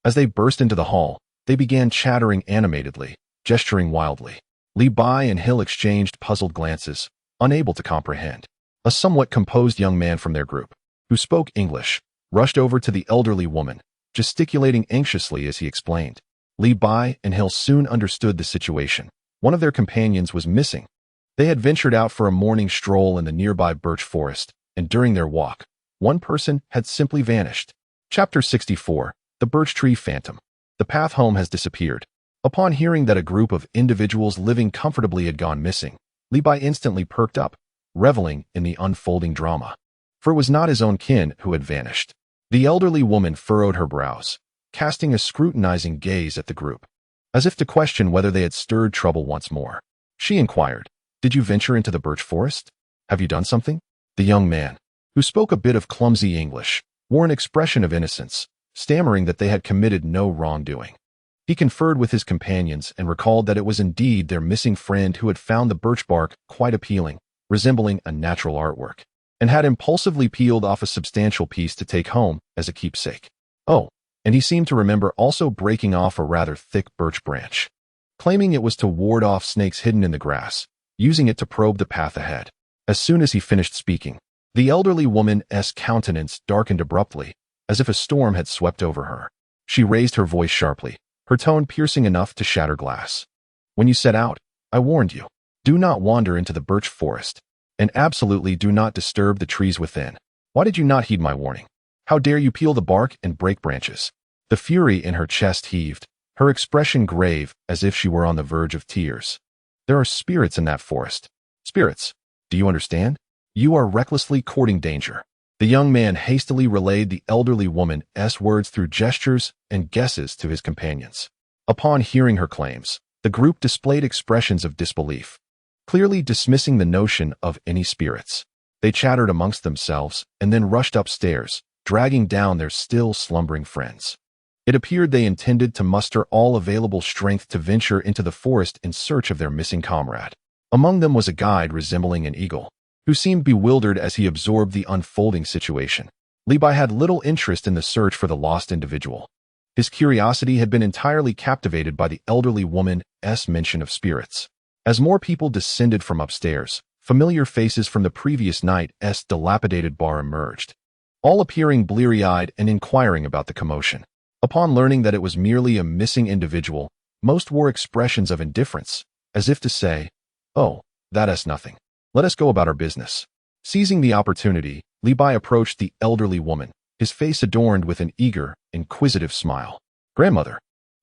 [SPEAKER 1] As they burst into the hall, they began chattering animatedly, gesturing wildly. Levi and Hill exchanged puzzled glances, unable to comprehend. A somewhat composed young man from their group, who spoke English, rushed over to the elderly woman, gesticulating anxiously as he explained. Levi and Hill soon understood the situation. One of their companions was missing. They had ventured out for a morning stroll in the nearby birch forest, and during their walk, one person had simply vanished. Chapter 64. The Birch Tree Phantom. The path home has disappeared. Upon hearing that a group of individuals living comfortably had gone missing, Levi instantly perked up, reveling in the unfolding drama. For it was not his own kin who had vanished. The elderly woman furrowed her brows, casting a scrutinizing gaze at the group, as if to question whether they had stirred trouble once more. She inquired, "Did you venture into the birch forest? Have you done something?" The young man, who spoke a bit of clumsy English, wore an expression of innocence, stammering that they had committed no wrongdoing. He conferred with his companions and recalled that it was indeed their missing friend who had found the birch bark quite appealing, resembling a natural artwork, and had impulsively peeled off a substantial piece to take home as a keepsake. Oh, and he seemed to remember also breaking off a rather thick birch branch, claiming it was to ward off snakes hidden in the grass, using it to probe the path ahead. As soon as he finished speaking, the elderly woman's countenance darkened abruptly, as if a storm had swept over her. She raised her voice sharply, her tone piercing enough to shatter glass. "When you set out, I warned you. Do not wander into the birch forest, and absolutely do not disturb the trees within. Why did you not heed my warning? How dare you peel the bark and break branches?" The fury in her chest heaved, her expression grave as if she were on the verge of tears. "There are spirits in that forest. Spirits. Do you understand? You are recklessly courting danger." The young man hastily relayed the elderly woman's words through gestures and guesses to his companions. Upon hearing her claims, the group displayed expressions of disbelief, clearly dismissing the notion of any spirits. They chattered amongst themselves and then rushed upstairs, dragging down their still slumbering friends. It appeared they intended to muster all available strength to venture into the forest in search of their missing comrade. Among them was a guide resembling an eagle, who seemed bewildered as he absorbed the unfolding situation. Levi had little interest in the search for the lost individual. His curiosity had been entirely captivated by the elderly woman's mention of spirits. As more people descended from upstairs, familiar faces from the previous night's dilapidated bar emerged, all appearing bleary-eyed and inquiring about the commotion. Upon learning that it was merely a missing individual, most wore expressions of indifference, as if to say, "Oh, that's nothing. Let us go about our business." Seizing the opportunity, Levi approached the elderly woman, his face adorned with an eager, inquisitive smile. "Grandmother,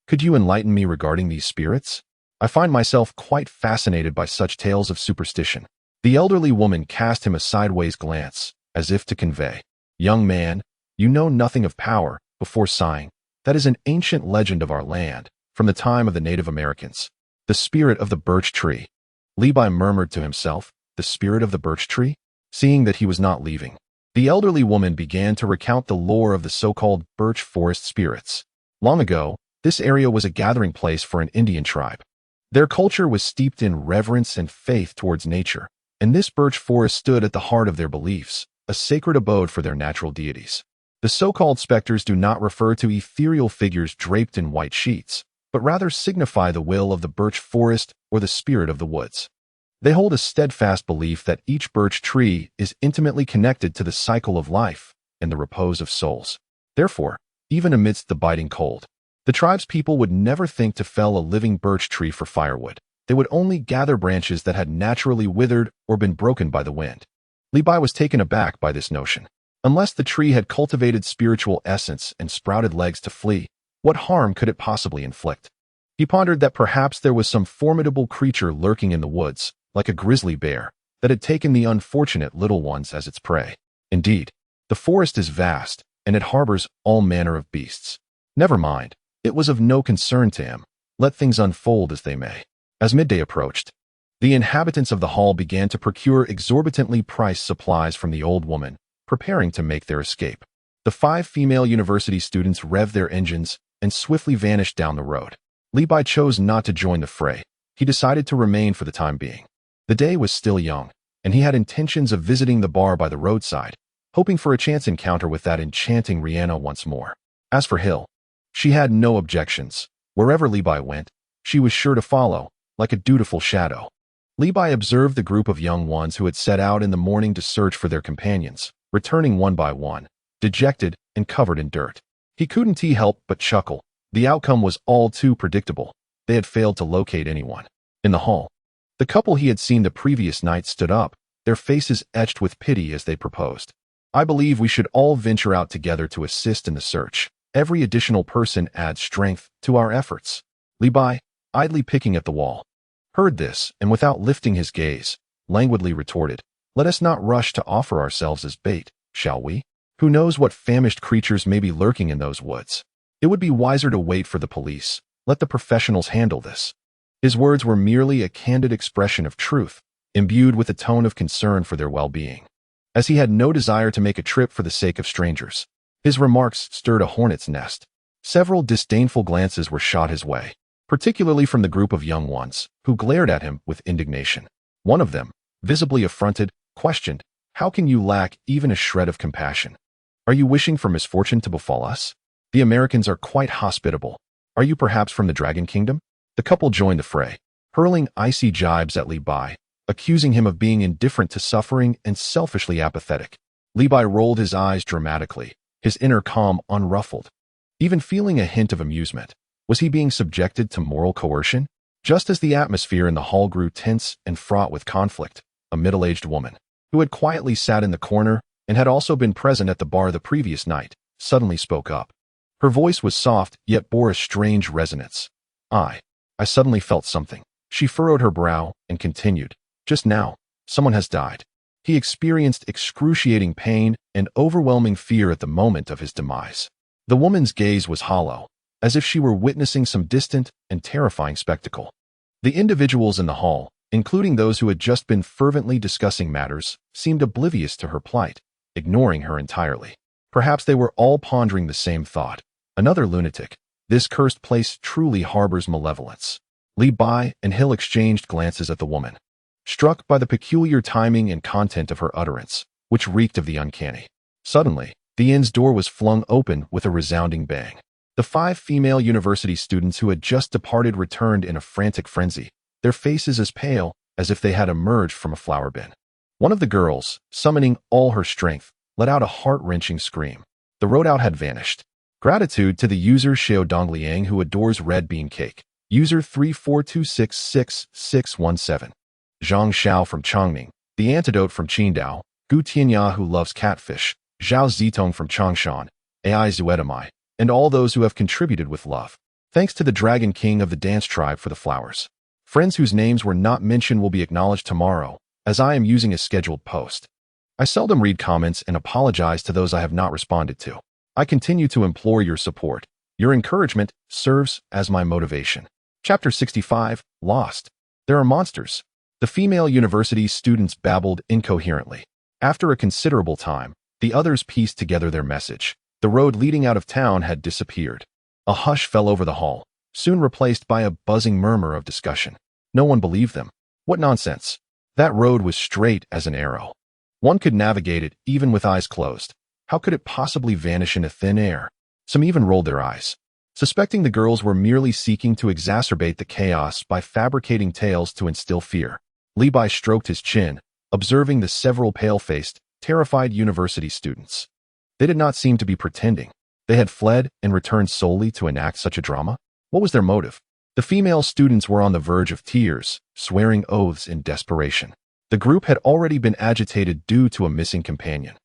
[SPEAKER 1] could you enlighten me regarding these spirits? I find myself quite fascinated by such tales of superstition." The elderly woman cast him a sideways glance, as if to convey, "Young man, you know nothing of power," before sighing. "That is an ancient legend of our land, from the time of the Native Americans. The spirit of the birch tree." Levi murmured to himself, "The spirit of the birch tree?" Seeing that he was not leaving, the elderly woman began to recount the lore of the so-called birch forest spirits. Long ago, this area was a gathering place for an Indian tribe. Their culture was steeped in reverence and faith towards nature, and this birch forest stood at the heart of their beliefs, a sacred abode for their natural deities. The so-called specters do not refer to ethereal figures draped in white sheets, but rather signify the will of the birch forest or the spirit of the woods. They hold a steadfast belief that each birch tree is intimately connected to the cycle of life and the repose of souls. Therefore, even amidst the biting cold, the tribe's people would never think to fell a living birch tree for firewood. They would only gather branches that had naturally withered or been broken by the wind. Levi was taken aback by this notion. Unless the tree had cultivated spiritual essence and sprouted legs to flee, what harm could it possibly inflict? He pondered that perhaps there was some formidable creature lurking in the woods, like a grizzly bear, that had taken the unfortunate little ones as its prey. Indeed, the forest is vast, and it harbors all manner of beasts. Never mind, it was of no concern to him. Let things unfold as they may. As midday approached, the inhabitants of the hall began to procure exorbitantly priced supplies from the old woman, preparing to make their escape. The 5 female university students revved their engines and swiftly vanished down the road. Li Bai chose not to join the fray. He decided to remain for the time being. The day was still young, and he had intentions of visiting the bar by the roadside, hoping for a chance encounter with that enchanting Rihanna once more. As for Hill, she had no objections. Wherever Li Bai went, she was sure to follow, like a dutiful shadow. Li Bai observed the group of young ones who had set out in the morning to search for their companions, returning one by one, dejected and covered in dirt. He couldn't help but chuckle. The outcome was all too predictable. They had failed to locate anyone. In the hall, the couple he had seen the previous night stood up, their faces etched with pity as they proposed. I believe we should all venture out together to assist in the search. Every additional person adds strength to our efforts. Li Bai, idly picking at the wall, heard this and without lifting his gaze, languidly retorted, "Let us not rush to offer ourselves as bait, shall we? Who knows what famished creatures may be lurking in those woods? It would be wiser to wait for the police. Let the professionals handle this." His words were merely a candid expression of truth, imbued with a tone of concern for their well-being. As he had no desire to make a trip for the sake of strangers, his remarks stirred a hornet's nest. Several disdainful glances were shot his way, particularly from the group of young ones, who glared at him with indignation. One of them, visibly affronted, questioned, "How can you lack even a shred of compassion? Are you wishing for misfortune to befall us? The Americans are quite hospitable. Are you perhaps from the Dragon Kingdom?" The couple joined the fray, hurling icy jibes at Li Bai, accusing him of being indifferent to suffering and selfishly apathetic. Li Bai rolled his eyes dramatically, his inner calm unruffled. Even feeling a hint of amusement, was he being subjected to moral coercion? Just as the atmosphere in the hall grew tense and fraught with conflict, a middle-aged woman, who had quietly sat in the corner and had also been present at the bar the previous night, suddenly spoke up. Her voice was soft, yet bore a strange resonance. I suddenly felt something. She furrowed her brow and continued, "Just now, someone has died." He experienced excruciating pain and overwhelming fear at the moment of his demise. The woman's gaze was hollow, as if she were witnessing some distant and terrifying spectacle. The individuals in the hall, including those who had just been fervently discussing matters, seemed oblivious to her plight, ignoring her entirely. Perhaps they were all pondering the same thought. Another lunatic. This cursed place truly harbors malevolence. Li Bai and Hill exchanged glances at the woman, struck by the peculiar timing and content of her utterance, which reeked of the uncanny. Suddenly, the inn's door was flung open with a resounding bang. The 5 female university students who had just departed returned in a frantic frenzy, their faces as pale as if they had emerged from a flower bin. One of the girls, summoning all her strength, let out a heart-wrenching scream. The roadout had vanished. Gratitude to the user Xiao Dongliang who adores red bean cake. User 34266617. Zhang Xiao from Chongming. The Antidote from Qingdao. Gu Tianya who loves catfish. Zhao Zitong from Changshan. Ai Zuedamai. And all those who have contributed with love. Thanks to the Dragon King of the Dance Tribe for the flowers. Friends whose names were not mentioned will be acknowledged tomorrow, as I am using a scheduled post. I seldom read comments and apologize to those I have not responded to. I continue to implore your support. Your encouragement serves as my motivation. Chapter 65, Lost. There are monsters. The female university students babbled incoherently. After a considerable time, the others pieced together their message. The road leading out of town had disappeared. A hush fell over the hall, soon replaced by a buzzing murmur of discussion. No one believed them. What nonsense. That road was straight as an arrow. One could navigate it even with eyes closed. How could it possibly vanish into thin air? Some even rolled their eyes, suspecting the girls were merely seeking to exacerbate the chaos by fabricating tales to instill fear. Li Bai stroked his chin, observing the several pale-faced, terrified university students. They did not seem to be pretending. They had fled and returned solely to enact such a drama? What was their motive? The female students were on the verge of tears, swearing oaths in desperation. The group had already been agitated due to a missing companion,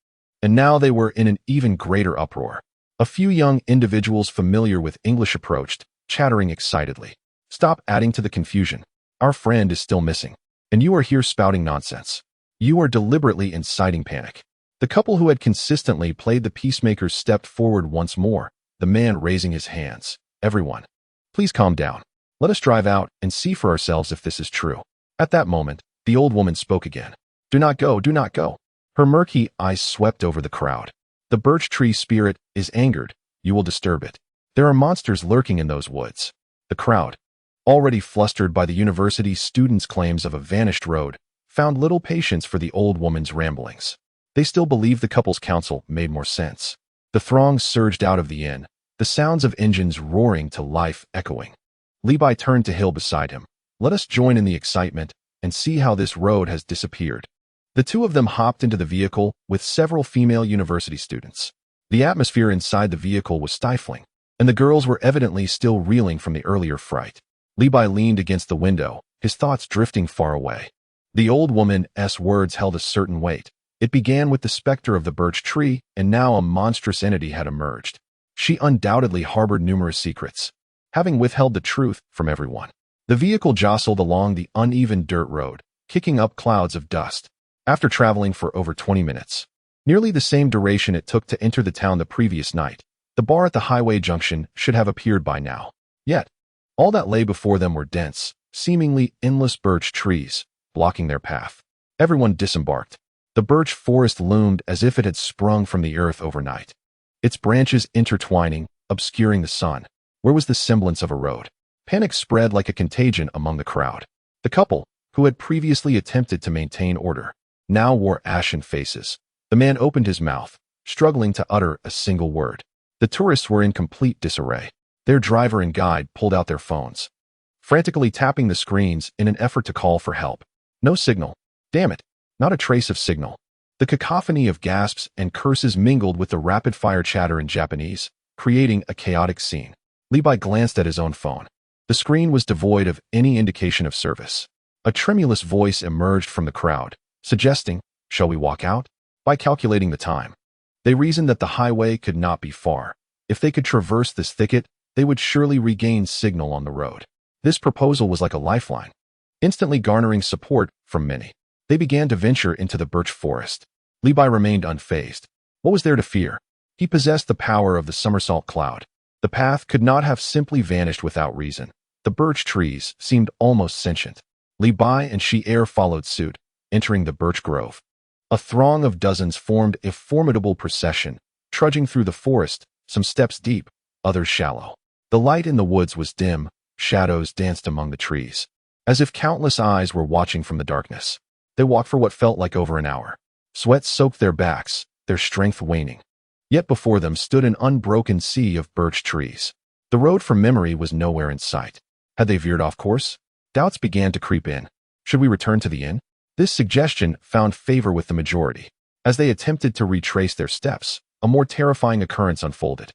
[SPEAKER 1] and now they were in an even greater uproar. A few young individuals familiar with English approached, chattering excitedly. "Stop adding to the confusion. Our friend is still missing." And you are here spouting nonsense. You are deliberately inciting panic. The couple who had consistently played the peacemakers stepped forward once more, the man raising his hands. Everyone, please calm down. Let us drive out and see for ourselves if this is true. At that moment, the old woman spoke again. Do not go, do not go. Her murky eyes swept over the crowd. The birch tree spirit is angered. You will disturb it. There are monsters lurking in those woods. The crowd, already flustered by the university students' claims of a vanished road, found little patience for the old woman's ramblings. They still believed the couple's counsel made more sense. The throng surged out of the inn, the sounds of engines roaring to life echoing. Levi turned to Hill beside him. Let us join in the excitement and see how this road has disappeared. The two of them hopped into the vehicle with several female university students. The atmosphere inside the vehicle was stifling, and the girls were evidently still reeling from the earlier fright. Levi leaned against the window, his thoughts drifting far away. The old woman's words held a certain weight. It began with the specter of the birch tree, and now a monstrous entity had emerged. She undoubtedly harbored numerous secrets, having withheld the truth from everyone. The vehicle jostled along the uneven dirt road, kicking up clouds of dust. After traveling for over 20 minutes, nearly the same duration it took to enter the town the previous night, the bar at the highway junction should have appeared by now. Yet, all that lay before them were dense, seemingly endless birch trees, blocking their path. Everyone disembarked. The birch forest loomed as if it had sprung from the earth overnight, its branches intertwining, obscuring the sun. Where was the semblance of a road? Panic spread like a contagion among the crowd. The couple, who had previously attempted to maintain order, now wore ashen faces. The man opened his mouth, struggling to utter a single word. The tourists were in complete disarray. Their driver and guide pulled out their phones, frantically tapping the screens in an effort to call for help. No signal. Damn it, not a trace of signal. The cacophony of gasps and curses mingled with the rapid-fire chatter in Japanese, creating a chaotic scene. Levi glanced at his own phone. The screen was devoid of any indication of service. A tremulous voice emerged from the crowd, suggesting, "Shall we walk out?" By calculating the time, they reasoned that the highway could not be far. If they could traverse this thicket, they would surely regain signal on the road. This proposal was like a lifeline, instantly garnering support from many. They began to venture into the birch forest. Levi remained unfazed. What was there to fear? He possessed the power of the somersault cloud. The path could not have simply vanished without reason. The birch trees seemed almost sentient. Levi and Shi-Er followed suit, entering the birch grove. A throng of dozens formed a formidable procession, trudging through the forest, some steps deep, others shallow. The light in the woods was dim, shadows danced among the trees, as if countless eyes were watching from the darkness. They walked for what felt like over an hour. Sweat soaked their backs, their strength waning. Yet before them stood an unbroken sea of birch trees. The road from memory was nowhere in sight. Had they veered off course? Doubts began to creep in. Should we return to the inn? This suggestion found favor with the majority. As they attempted to retrace their steps, a more terrifying occurrence unfolded.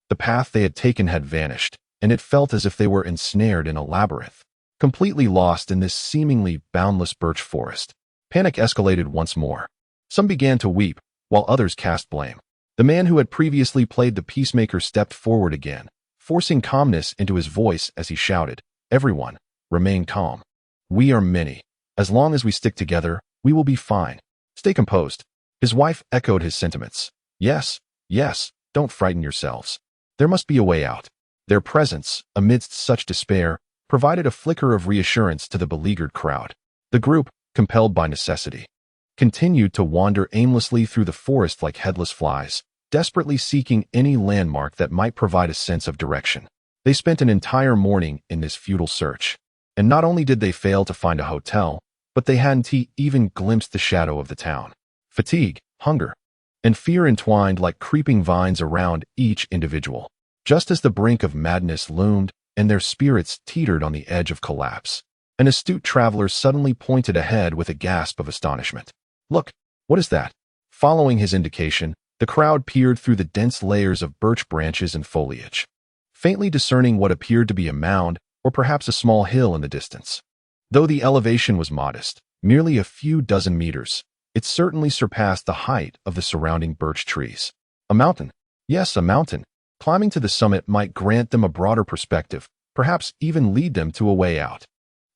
[SPEAKER 1] The path they had taken had vanished, and it felt as if they were ensnared in a labyrinth, completely lost in this seemingly boundless birch forest. Panic escalated once more. Some began to weep, while others cast blame. The man who had previously played the peacemaker stepped forward again, forcing calmness into his voice as he shouted, "Everyone, remain calm. We are many. As long as we stick together, we will be fine. Stay composed." His wife echoed his sentiments. Yes, yes, don't frighten yourselves. There must be a way out. Their presence, amidst such despair, provided a flicker of reassurance to the beleaguered crowd. The group, compelled by necessity, continued to wander aimlessly through the forest like headless flies, desperately seeking any landmark that might provide a sense of direction. They spent an entire morning in this futile search, and not only did they fail to find a hotel, but they hadn't even glimpsed the shadow of the town. Fatigue, hunger, and fear entwined like creeping vines around each individual. Just as the brink of madness loomed and their spirits teetered on the edge of collapse, an astute traveler suddenly pointed ahead with a gasp of astonishment. "Look, what is that?" Following his indication, the crowd peered through the dense layers of birch branches and foliage, faintly discerning what appeared to be a mound or perhaps a small hill in the distance. Though the elevation was modest, merely a few dozen meters, it certainly surpassed the height of the surrounding birch trees. A mountain. Yes, a mountain. Climbing to the summit might grant them a broader perspective, perhaps even lead them to a way out.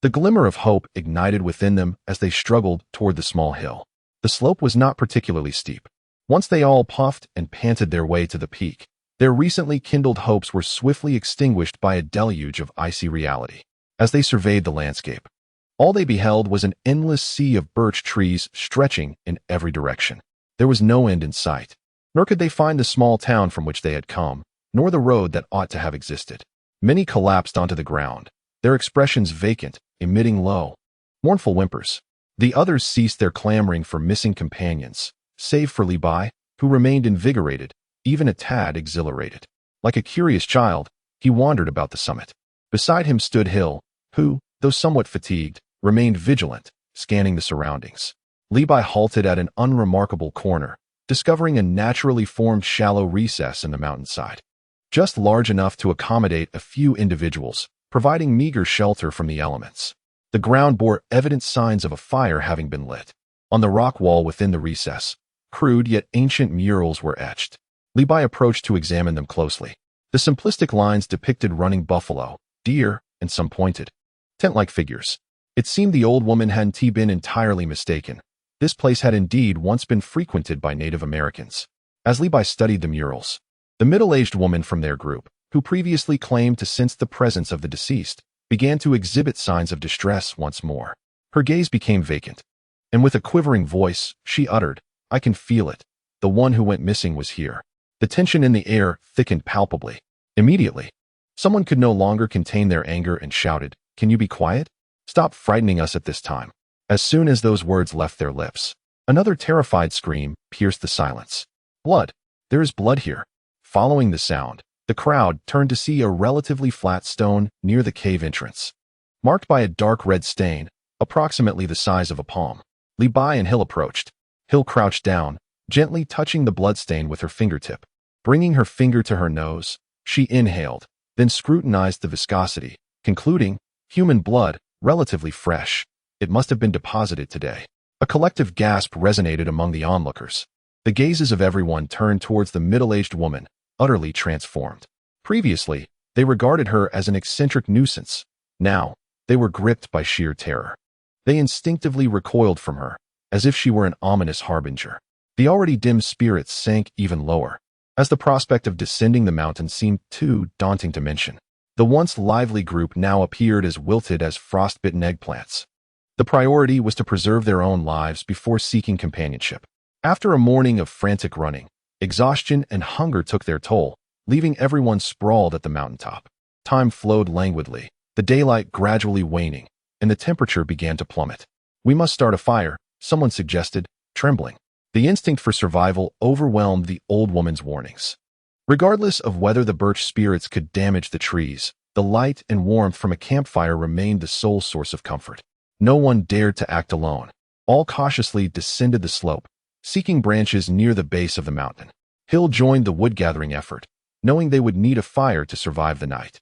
[SPEAKER 1] The The glimmer of hope ignited within them as they struggled toward the small hill. The slope was not particularly steep. Once they all puffed and panted their way to the peak, their recently kindled hopes were swiftly extinguished by a deluge of icy reality. As they surveyed the landscape, all they beheld was an endless sea of birch trees stretching in every direction. There was no end in sight, nor could they find the small town from which they had come, nor the road that ought to have existed. Many collapsed onto the ground, their expressions vacant, emitting low, mournful whimpers. The others ceased their clamoring for missing companions, save for Li, who remained invigorated, even a tad exhilarated. Like a curious child, he wandered about the summit. Beside him stood Hill, who, though somewhat fatigued, remained vigilant, scanning the surroundings. Li halted at an unremarkable corner, discovering a naturally formed shallow recess in the mountainside, just large enough to accommodate a few individuals, providing meager shelter from the elements. The ground bore evident signs of a fire having been lit. On the rock wall within the recess, crude yet ancient murals were etched. Li approached to examine them closely. The simplistic lines depicted running buffalo, deer, and some pointed, tent-like figures. It seemed the old woman hadn't been entirely mistaken. This place had indeed once been frequented by Native Americans. As Li studied the murals, the middle-aged woman from their group, who previously claimed to sense the presence of the deceased, began to exhibit signs of distress once more. Her gaze became vacant, and with a quivering voice, she uttered, "I can feel it. The one who went missing was here." The tension in the air thickened palpably. Immediately, someone could no longer contain their anger and shouted, "Can you be quiet? Stop frightening us at this time." As soon as those words left their lips, another terrified scream pierced the silence. "Blood! There is blood here!" Following the sound, the crowd turned to see a relatively flat stone near the cave entrance, marked by a dark red stain, approximately the size of a palm. Li and Hill approached. Hill crouched down, gently touching the bloodstain with her fingertip. Bringing her finger to her nose, she inhaled, then scrutinized the viscosity, concluding, "Human blood, relatively fresh. It must have been deposited today." A collective gasp resonated among the onlookers. The gazes of everyone turned towards the middle-aged woman, utterly transformed. Previously, they regarded her as an eccentric nuisance. Now, they were gripped by sheer terror. They instinctively recoiled from her, as if she were an ominous harbinger. The already dim spirits sank even lower, as the prospect of descending the mountain seemed too daunting to mention. The once lively group now appeared as wilted as frostbitten eggplants. The priority was to preserve their own lives before seeking companionship. After a morning of frantic running, exhaustion and hunger took their toll, leaving everyone sprawled at the mountaintop. Time flowed languidly, the daylight gradually waning, and the temperature began to plummet. "We must start a fire," someone suggested, trembling. The instinct for survival overwhelmed the old woman's warnings. Regardless of whether the birch spirits could damage the trees, the light and warmth from a campfire remained the sole source of comfort. No one dared to act alone. All cautiously descended the slope, seeking branches near the base of the mountain. Hill joined the wood-gathering effort, knowing they would need a fire to survive the night.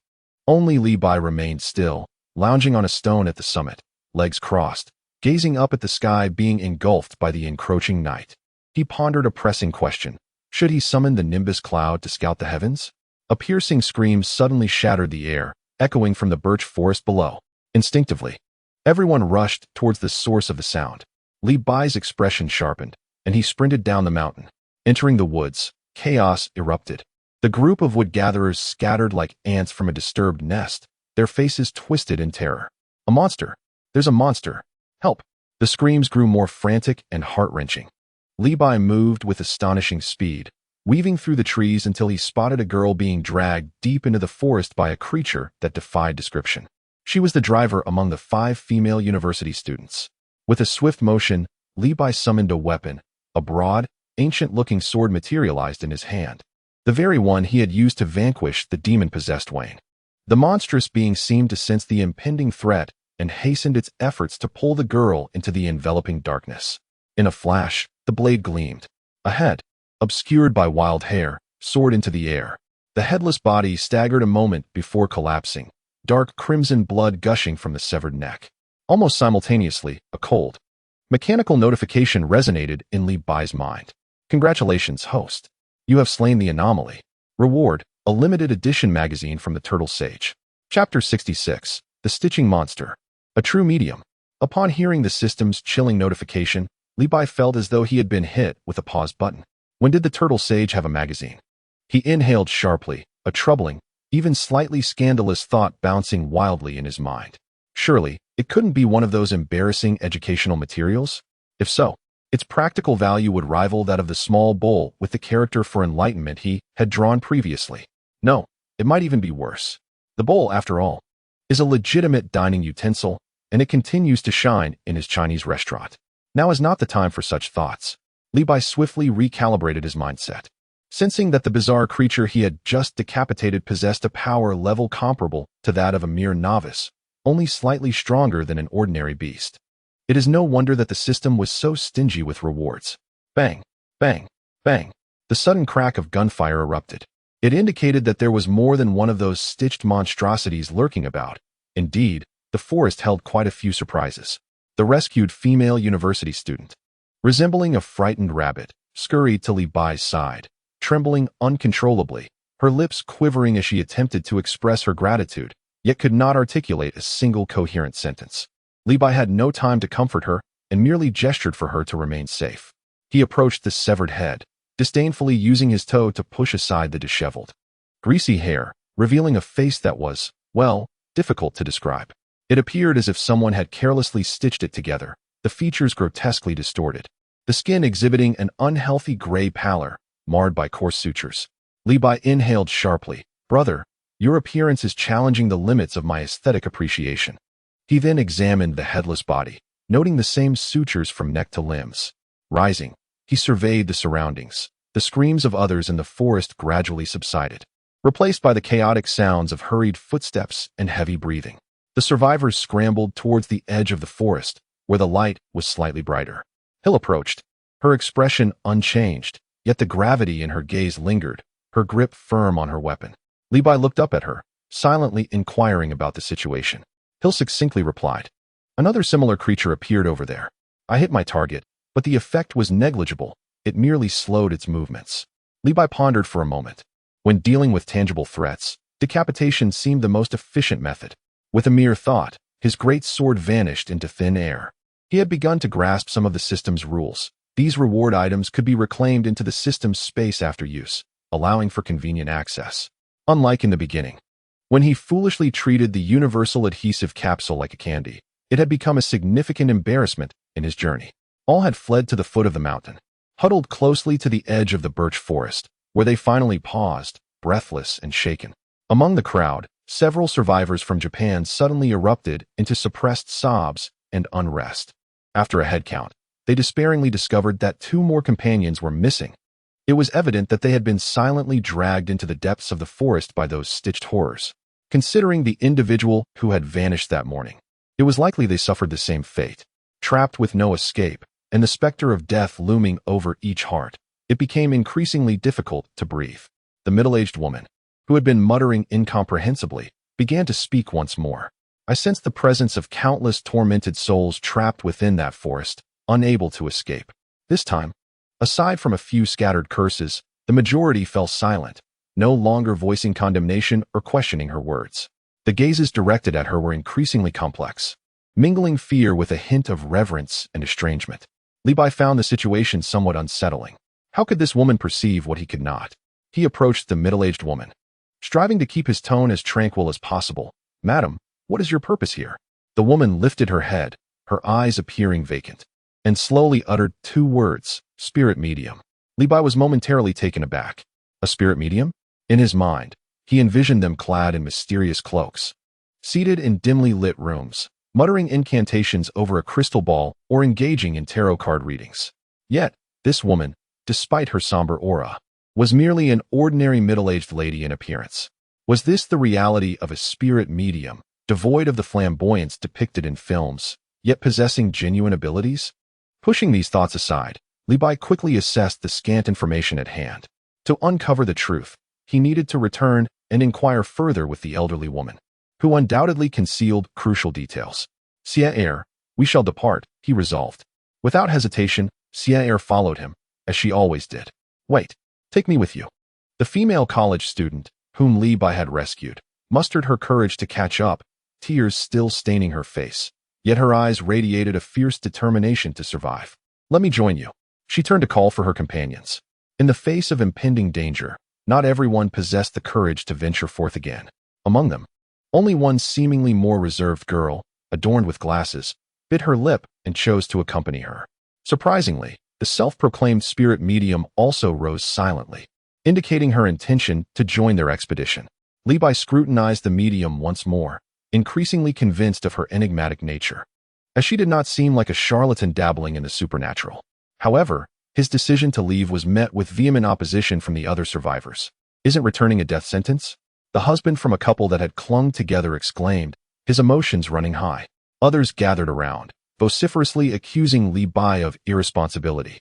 [SPEAKER 1] Only Li remained still, lounging on a stone at the summit, legs crossed, gazing up at the sky being engulfed by the encroaching night. He pondered a pressing question. Should he summon the nimbus cloud to scout the heavens? A piercing scream suddenly shattered the air, echoing from the birch forest below. Instinctively, everyone rushed towards the source of the sound. Li's expression sharpened, and he sprinted down the mountain. Entering the woods, chaos erupted. The group of wood-gatherers scattered like ants from a disturbed nest, their faces twisted in terror. "A monster! There's a monster! Help!" The screams grew more frantic and heart-wrenching. Li moved with astonishing speed, weaving through the trees until he spotted a girl being dragged deep into the forest by a creature that defied description. She was the driver among the 5 female university students. With a swift motion, Li summoned a weapon. A broad, ancient-looking sword materialized in his hand, the very one he had used to vanquish the demon-possessed Wayne. The monstrous being seemed to sense the impending threat and hastened its efforts to pull the girl into the enveloping darkness. In a flash, the blade gleamed. A head, obscured by wild hair, soared into the air. The headless body staggered a moment before collapsing, dark crimson blood gushing from the severed neck. Almost simultaneously, a cold, mechanical notification resonated in Li's mind. "Congratulations, host. You have slain the anomaly. Reward, a limited edition magazine from the Turtle Sage." Chapter 66, The Stitching Monster. A true medium. Upon hearing the system's chilling notification, Li Bai felt as though he had been hit with a pause button. When did the turtle sage have a magazine? He inhaled sharply, a troubling, even slightly scandalous thought bouncing wildly in his mind. Surely, it couldn't be one of those embarrassing educational materials? If so, its practical value would rival that of the small bowl with the character for enlightenment he had drawn previously. No, it might even be worse. The bowl, after all, is a legitimate dining utensil, and it continues to shine in his Chinese restaurant. Now is not the time for such thoughts. Li Bai swiftly recalibrated his mindset. Sensing that the bizarre creature he had just decapitated possessed a power level comparable to that of a mere novice, only slightly stronger than an ordinary beast. It is no wonder that the system was so stingy with rewards. Bang, bang, bang. The sudden crack of gunfire erupted. It indicated that there was more than one of those stitched monstrosities lurking about. Indeed, the forest held quite a few surprises. The rescued female university student, resembling a frightened rabbit, scurried to Li Bai's side, trembling uncontrollably, her lips quivering as she attempted to express her gratitude, yet could not articulate a single coherent sentence. Li Bai had no time to comfort her and merely gestured for her to remain safe. He approached the severed head, disdainfully using his toe to push aside the disheveled, greasy hair, revealing a face that was, well, difficult to describe. It appeared as if someone had carelessly stitched it together, the features grotesquely distorted, the skin exhibiting an unhealthy gray pallor, marred by coarse sutures. Li Bai inhaled sharply. Brother, your appearance is challenging the limits of my aesthetic appreciation. He then examined the headless body, noting the same sutures from neck to limbs. Rising, he surveyed the surroundings. The screams of others in the forest gradually subsided, replaced by the chaotic sounds of hurried footsteps and heavy breathing. The survivors scrambled towards the edge of the forest, where the light was slightly brighter. Hill approached, her expression unchanged, yet the gravity in her gaze lingered, her grip firm on her weapon. Li Bai looked up at her, silently inquiring about the situation. Hill succinctly replied, "Another similar creature appeared over there. I hit my target, but the effect was negligible. It merely slowed its movements." Li Bai pondered for a moment. When dealing with tangible threats, decapitation seemed the most efficient method. With a mere thought, his great sword vanished into thin air. He had begun to grasp some of the system's rules. These reward items could be reclaimed into the system's space after use, allowing for convenient access. Unlike in the beginning, when he foolishly treated the universal adhesive capsule like a candy, it had become a significant embarrassment in his journey. All had fled to the foot of the mountain, huddled closely to the edge of the birch forest, where they finally paused, breathless and shaken. Among the crowd, several survivors from Japan suddenly erupted into suppressed sobs and unrest. After a head count, they despairingly discovered that 2 more companions were missing. It was evident that they had been silently dragged into the depths of the forest by those stitched horrors. Considering the individual who had vanished that morning, it was likely they suffered the same fate. Trapped with no escape, and the specter of death looming over each heart, it became increasingly difficult to breathe. The middle-aged woman, who had been muttering incomprehensibly, began to speak once more. I sensed the presence of countless tormented souls trapped within that forest, unable to escape. This time, aside from a few scattered curses, the majority fell silent, no longer voicing condemnation or questioning her words. The gazes directed at her were increasingly complex, mingling fear with a hint of reverence and estrangement. Li Bai found the situation somewhat unsettling. How could this woman perceive what he could not? He approached the middle-aged woman, striving to keep his tone as tranquil as possible. "Madam, what is your purpose here?" The woman lifted her head, her eyes appearing vacant, and slowly uttered 2 words, "Spirit medium." Li Bai was momentarily taken aback. A spirit medium? In his mind, he envisioned them clad in mysterious cloaks, seated in dimly lit rooms, muttering incantations over a crystal ball or engaging in tarot card readings. Yet, this woman, despite her somber aura, was merely an ordinary middle-aged lady in appearance. Was this the reality of a spirit medium, devoid of the flamboyance depicted in films, yet possessing genuine abilities? Pushing these thoughts aside, Li Bai quickly assessed the scant information at hand. To uncover the truth, he needed to return and inquire further with the elderly woman, who undoubtedly concealed crucial details. "Xia, we shall depart," he resolved. Without hesitation, Xia followed him, as she always did. "Wait, take me with you." The female college student, whom Li Bai had rescued, mustered her courage to catch up, tears still staining her face. yet her eyes radiated a fierce determination to survive. "Let me join you." She turned to call for her companions. In the face of impending danger, not everyone possessed the courage to venture forth again. Among them, only one seemingly more reserved girl, adorned with glasses, bit her lip and chose to accompany her. Surprisingly, the self-proclaimed spirit medium also rose silently, indicating her intention to join their expedition. Levi scrutinized the medium once more, increasingly convinced of her enigmatic nature, as she did not seem like a charlatan dabbling in the supernatural. However, his decision to leave was met with vehement opposition from the other survivors. "Isn't returning a death sentence?" The husband from a couple that had clung together exclaimed, his emotions running high. Others gathered around, vociferously accusing Levi of irresponsibility,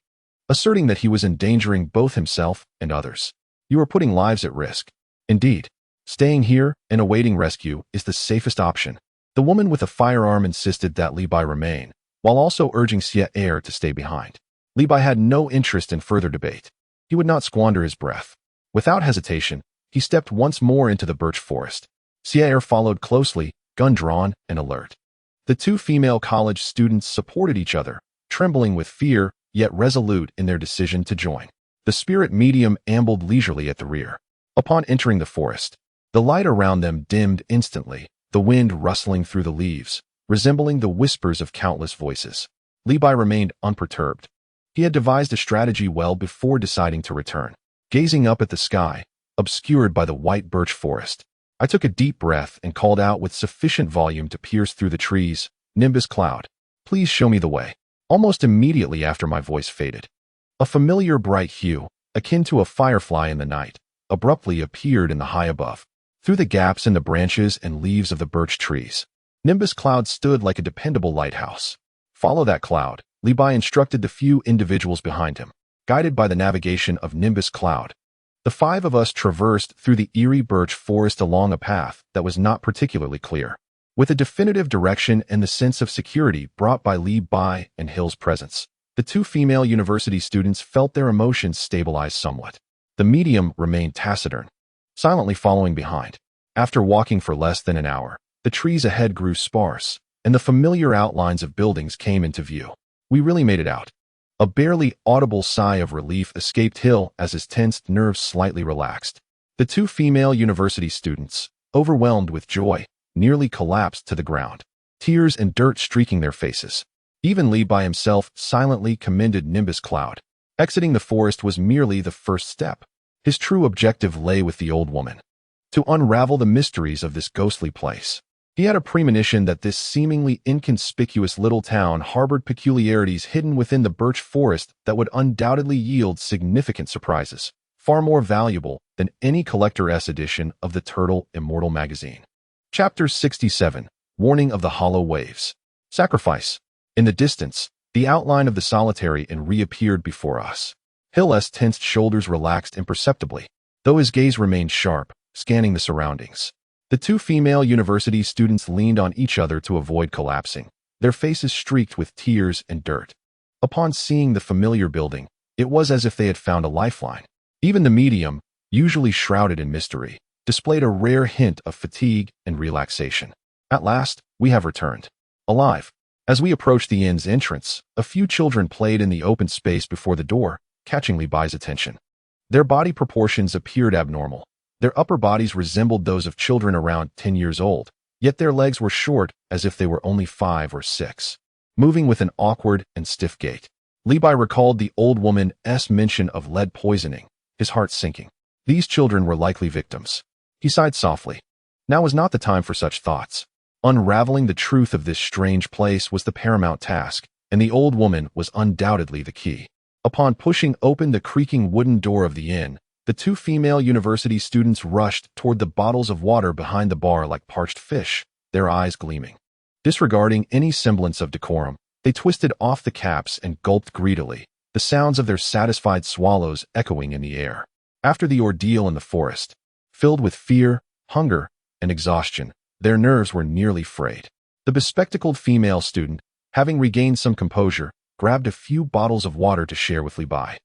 [SPEAKER 1] asserting that he was endangering both himself and others. "You are putting lives at risk." "Indeed. Staying here and awaiting rescue is the safest option." The woman with a firearm insisted that Levi remain, while also urging Taiyang to stay behind. Levi had no interest in further debate. He would not squander his breath. Without hesitation, he stepped once more into the birch forest. Taiyang followed closely, gun drawn and alert. The two female college students supported each other, trembling with fear, yet resolute in their decision to join. The spirit medium ambled leisurely at the rear. Upon entering the forest, the light around them dimmed instantly, the wind rustling through the leaves, resembling the whispers of countless voices. Levi remained unperturbed. He had devised a strategy well before deciding to return. Gazing up at the sky, obscured by the white birch forest, I took a deep breath and called out with sufficient volume to pierce through the trees, "Nimbus cloud, please show me the way." Almost immediately after my voice faded, a familiar bright hue, akin to a firefly in the night, abruptly appeared in the high above. Through the gaps in the branches and leaves of the birch trees, Nimbus cloud stood like a dependable lighthouse. "Follow that cloud," Levi instructed the few individuals behind him. Guided by the navigation of Nimbus cloud, the five of us traversed through the eerie birch forest along a path that was not particularly clear, with a definitive direction and the sense of security brought by Levi and Hill's presence. The two female university students felt their emotions stabilize somewhat. The medium remained taciturn, silently following behind. After walking for less than an hour, the trees ahead grew sparse, and the familiar outlines of buildings came into view. We really made it out. A barely audible sigh of relief escaped Hill as his tensed nerves slightly relaxed. The two female university students, overwhelmed with joy, nearly collapsed to the ground, tears and dirt streaking their faces. Even Levi himself silently commended Nimbus Cloud. Exiting the forest was merely the first step. His true objective lay with the old woman, to unravel the mysteries of this ghostly place. He had a premonition that this seemingly inconspicuous little town harbored peculiarities hidden within the birch forest that would undoubtedly yield significant surprises, far more valuable than any Collector S edition of the Turtle Immortal magazine. Chapter 67, Warning of the Hollow Waves. Sacrifice. In the distance, the outline of the solitary inn reappeared before us. Hill's tensed shoulders relaxed imperceptibly, though his gaze remained sharp, scanning the surroundings. The two female university students leaned on each other to avoid collapsing, their faces streaked with tears and dirt. Upon seeing the familiar building, it was as if they had found a lifeline. Even the medium, usually shrouded in mystery, displayed a rare hint of fatigue and relaxation. At last, we have returned. Alive. As we approached the inn's entrance, a few children played in the open space before the door, catching Levi's attention. Their body proportions appeared abnormal. Their upper bodies resembled those of children around 10 years old, yet their legs were short as if they were only 5 or 6, moving with an awkward and stiff gait. Levi recalled the old woman's mention of lead poisoning, his heart sinking. These children were likely victims. He sighed softly. Now was not the time for such thoughts. Unraveling the truth of this strange place was the paramount task, and the old woman was undoubtedly the key. Upon pushing open the creaking wooden door of the inn, the two female university students rushed toward the bottles of water behind the bar like parched fish, their eyes gleaming. Disregarding any semblance of decorum, they twisted off the caps and gulped greedily, the sounds of their satisfied swallows echoing in the air. After the ordeal in the forest, filled with fear, hunger, and exhaustion, their nerves were nearly frayed. The bespectacled female student, having regained some composure, grabbed a few bottles of water to share with Levi.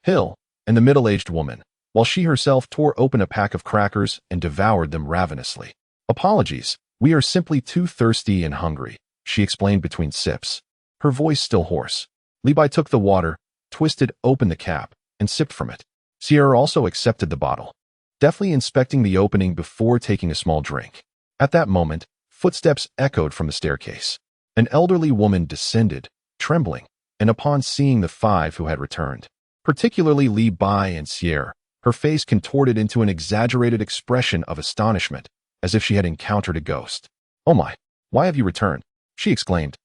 [SPEAKER 1] Hill, and the middle-aged woman, while she herself tore open a pack of crackers and devoured them ravenously. "Apologies, we are simply too thirsty and hungry," she explained between sips, her voice still hoarse. Li Bai took the water, twisted open the cap, and sipped from it. Sierra also accepted the bottle, deftly inspecting the opening before taking a small drink. At that moment, footsteps echoed from the staircase. An elderly woman descended, trembling, and upon seeing the five who had returned, particularly Li Bai and Sierra, her face contorted into an exaggerated expression of astonishment, as if she had encountered a ghost. "Oh my, why have you returned?" she exclaimed,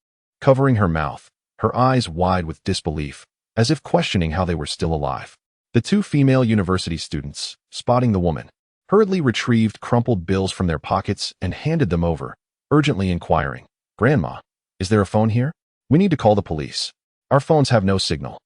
[SPEAKER 1] covering her mouth, her eyes wide with disbelief, as if questioning how they were still alive. The two female university students, spotting the woman, hurriedly retrieved crumpled bills from their pockets and handed them over, urgently inquiring, "Grandma, is there a phone here? We need to call the police. Our phones have no signal."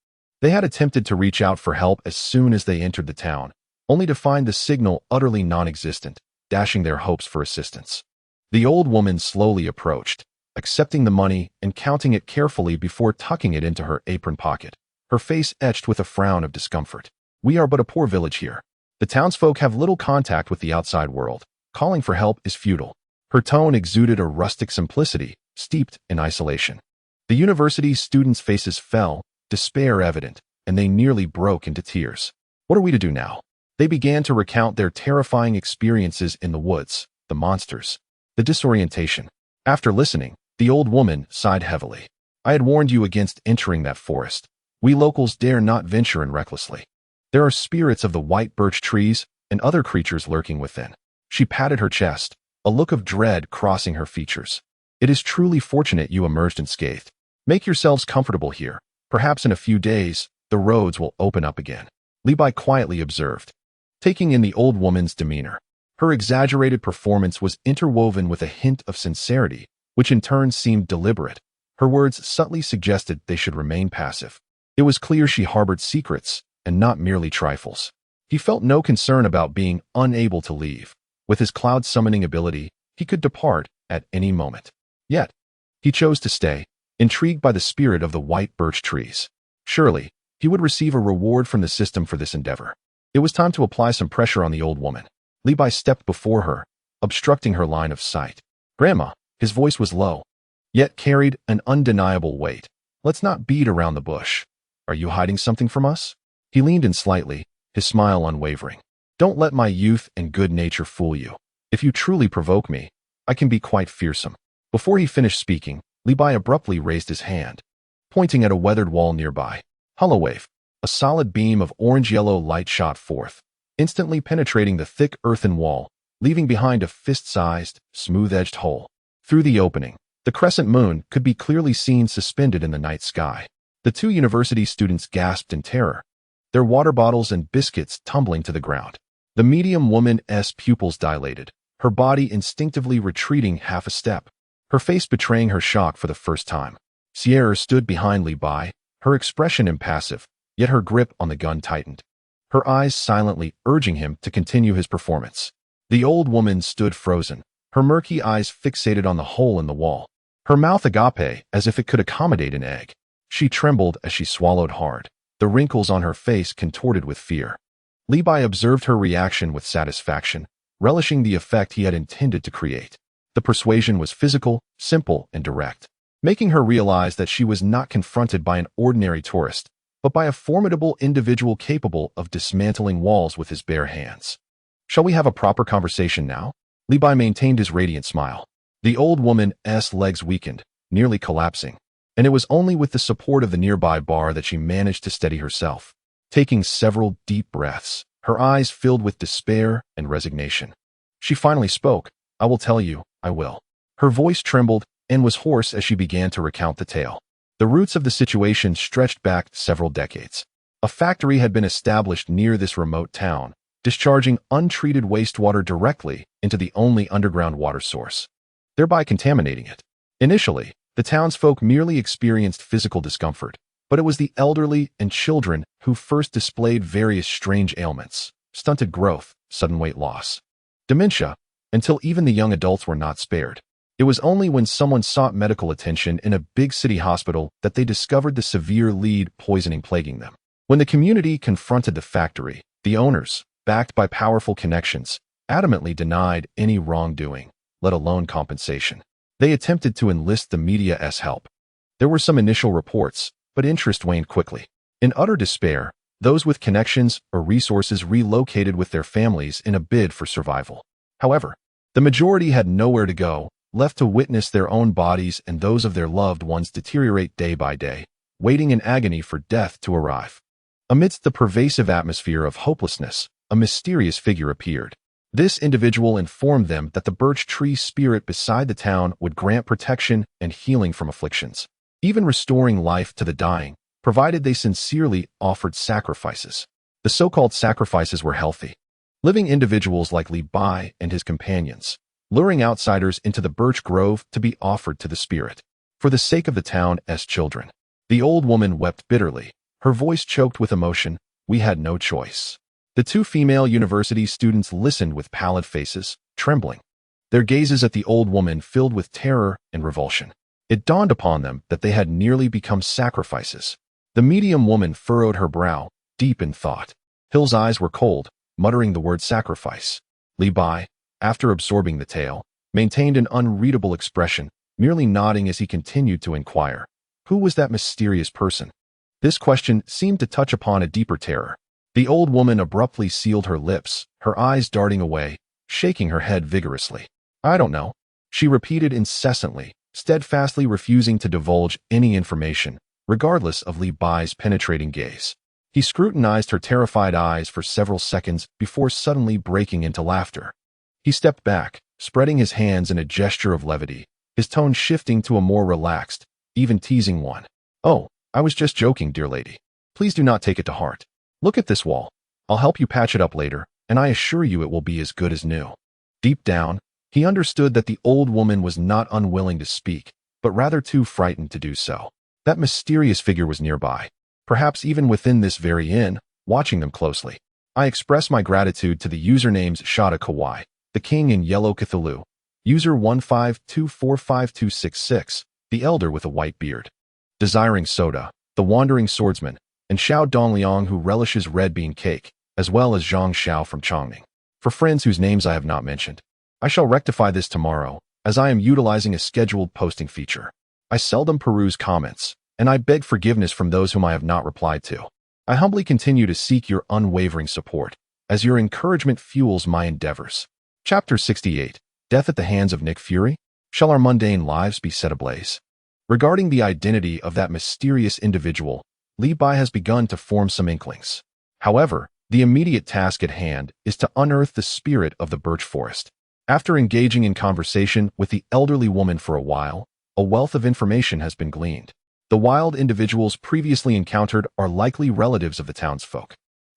[SPEAKER 1] They had attempted to reach out for help as soon as they entered the town, only to find the signal utterly non-existent, dashing their hopes for assistance. The old woman slowly approached, accepting the money and counting it carefully before tucking it into her apron pocket, her face etched with a frown of discomfort. "We are but a poor village here. The townsfolk have little contact with the outside world. Calling for help is futile." Her tone exuded a rustic simplicity, steeped in isolation. The university students' faces fell, despair evident, and they nearly broke into tears. "What are we to do now?" They began to recount their terrifying experiences in the woods, the monsters, the disorientation. After listening, the old woman sighed heavily. "I had warned you against entering that forest. We locals dare not venture in recklessly. There are spirits of the white birch trees and other creatures lurking within." She patted her chest, a look of dread crossing her features. "It is truly fortunate you emerged unscathed. Make yourselves comfortable here. Perhaps in a few days, the roads will open up again," Li Bai quietly observed, taking in the old woman's demeanor. Her exaggerated performance was interwoven with a hint of sincerity, which in turn seemed deliberate. Her words subtly suggested they should remain passive. It was clear she harbored secrets, and not merely trifles. He felt no concern about being unable to leave. With his cloud-summoning ability, he could depart at any moment. Yet, he chose to stay, intrigued by the spirit of the white birch trees. Surely, he would receive a reward from the system for this endeavor. It was time to apply some pressure on the old woman. Li Bai stepped before her, obstructing her line of sight. "Grandma," his voice was low, yet carried an undeniable weight. "Let's not beat around the bush. Are you hiding something from us?" He leaned in slightly, his smile unwavering. "Don't let my youth and good nature fool you. If you truly provoke me, I can be quite fearsome." Before he finished speaking, Li Bai abruptly raised his hand, pointing at a weathered wall nearby. Hollowave, a solid beam of orange-yellow light shot forth, instantly penetrating the thick earthen wall, leaving behind a fist-sized, smooth-edged hole. Through the opening, the crescent moon could be clearly seen suspended in the night sky. The two university students gasped in terror, their water bottles and biscuits tumbling to the ground. The medium woman's pupils dilated, her body instinctively retreating half a step, her face betraying her shock for the first time. Sierra stood behind Li Bai, her expression impassive, yet her grip on the gun tightened, her eyes silently urging him to continue his performance. The old woman stood frozen, her murky eyes fixated on the hole in the wall, her mouth agape as if it could accommodate an egg. She trembled as she swallowed hard, the wrinkles on her face contorted with fear. Li Bai observed her reaction with satisfaction, relishing the effect he had intended to create. The persuasion was physical, simple, and direct, making her realize that she was not confronted by an ordinary tourist, but by a formidable individual capable of dismantling walls with his bare hands. "Shall we have a proper conversation now?" Li Bai maintained his radiant smile. The old woman's legs weakened, nearly collapsing, and it was only with the support of the nearby bar that she managed to steady herself. Taking several deep breaths, her eyes filled with despair and resignation, she finally spoke. "I will tell you, I will." Her voice trembled and was hoarse as she began to recount the tale. The roots of the situation stretched back several decades. A factory had been established near this remote town, discharging untreated wastewater directly into the only underground water source, thereby contaminating it. Initially, the townsfolk merely experienced physical discomfort, but it was the elderly and children who first displayed various strange ailments, stunted growth, sudden weight loss, dementia, until even the young adults were not spared. It was only when someone sought medical attention in a big city hospital that they discovered the severe lead poisoning plaguing them. When the community confronted the factory, the owners, backed by powerful connections, adamantly denied any wrongdoing, let alone compensation. They attempted to enlist the media's help. There were some initial reports, but interest waned quickly. In utter despair, those with connections or resources relocated with their families in a bid for survival. However, the majority had nowhere to go, left to witness their own bodies and those of their loved ones deteriorate day by day, waiting in agony for death to arrive. Amidst the pervasive atmosphere of hopelessness, a mysterious figure appeared. This individual informed them that the birch tree spirit beside the town would grant protection and healing from afflictions, even restoring life to the dying, provided they sincerely offered sacrifices. The so-called sacrifices were healthy. Living individuals like Li Bai and his companions, luring outsiders into the birch grove to be offered to the spirit, for the sake of the town's children. The old woman wept bitterly, her voice choked with emotion. We had no choice. The two female university students listened with pallid faces, trembling, their gazes at the old woman filled with terror and revulsion. It dawned upon them that they had nearly become sacrifices. The medium woman furrowed her brow, deep in thought. Hill's eyes were cold, muttering the word sacrifice. Li Bai, after absorbing the tale, maintained an unreadable expression, merely nodding as he continued to inquire. Who was that mysterious person? This question seemed to touch upon a deeper terror. The old woman abruptly sealed her lips, her eyes darting away, shaking her head vigorously. I don't know, she repeated incessantly, steadfastly refusing to divulge any information, regardless of Li Bai's penetrating gaze. He scrutinized her terrified eyes for several seconds before suddenly breaking into laughter. He stepped back, spreading his hands in a gesture of levity, his tone shifting to a more relaxed, even teasing one. Oh, I was just joking, dear lady. Please do not take it to heart. Look at this wall. I'll help you patch it up later, and I assure you it will be as good as new. Deep down, he understood that the old woman was not unwilling to speak, but rather too frightened to do so. That mysterious figure was nearby, perhaps even within this very inn, watching them closely. I express my gratitude to the usernames Shada Kawai, the King in Yellow Cthulhu, user 152452266, the Elder with a white beard, Desiring Soda, the Wandering Swordsman, and Xiao Dongliang who relishes red bean cake, as well as Zhang Xiao from Chongning. For friends whose names I have not mentioned, I shall rectify this tomorrow, as I am utilizing a scheduled posting feature. I seldom peruse comments, and I beg forgiveness from those whom I have not replied to. I humbly continue to seek your unwavering support, as your encouragement fuels my endeavors. Chapter 68, Death at the Hands of Nick Fury? Shall our mundane lives be set ablaze? Regarding the identity of that mysterious individual, Li Bai has begun to form some inklings. However, the immediate task at hand is to unearth the spirit of the birch forest. After engaging in conversation with the elderly woman for a while, a wealth of information has been gleaned. The wild individuals previously encountered are likely relatives of the townsfolk,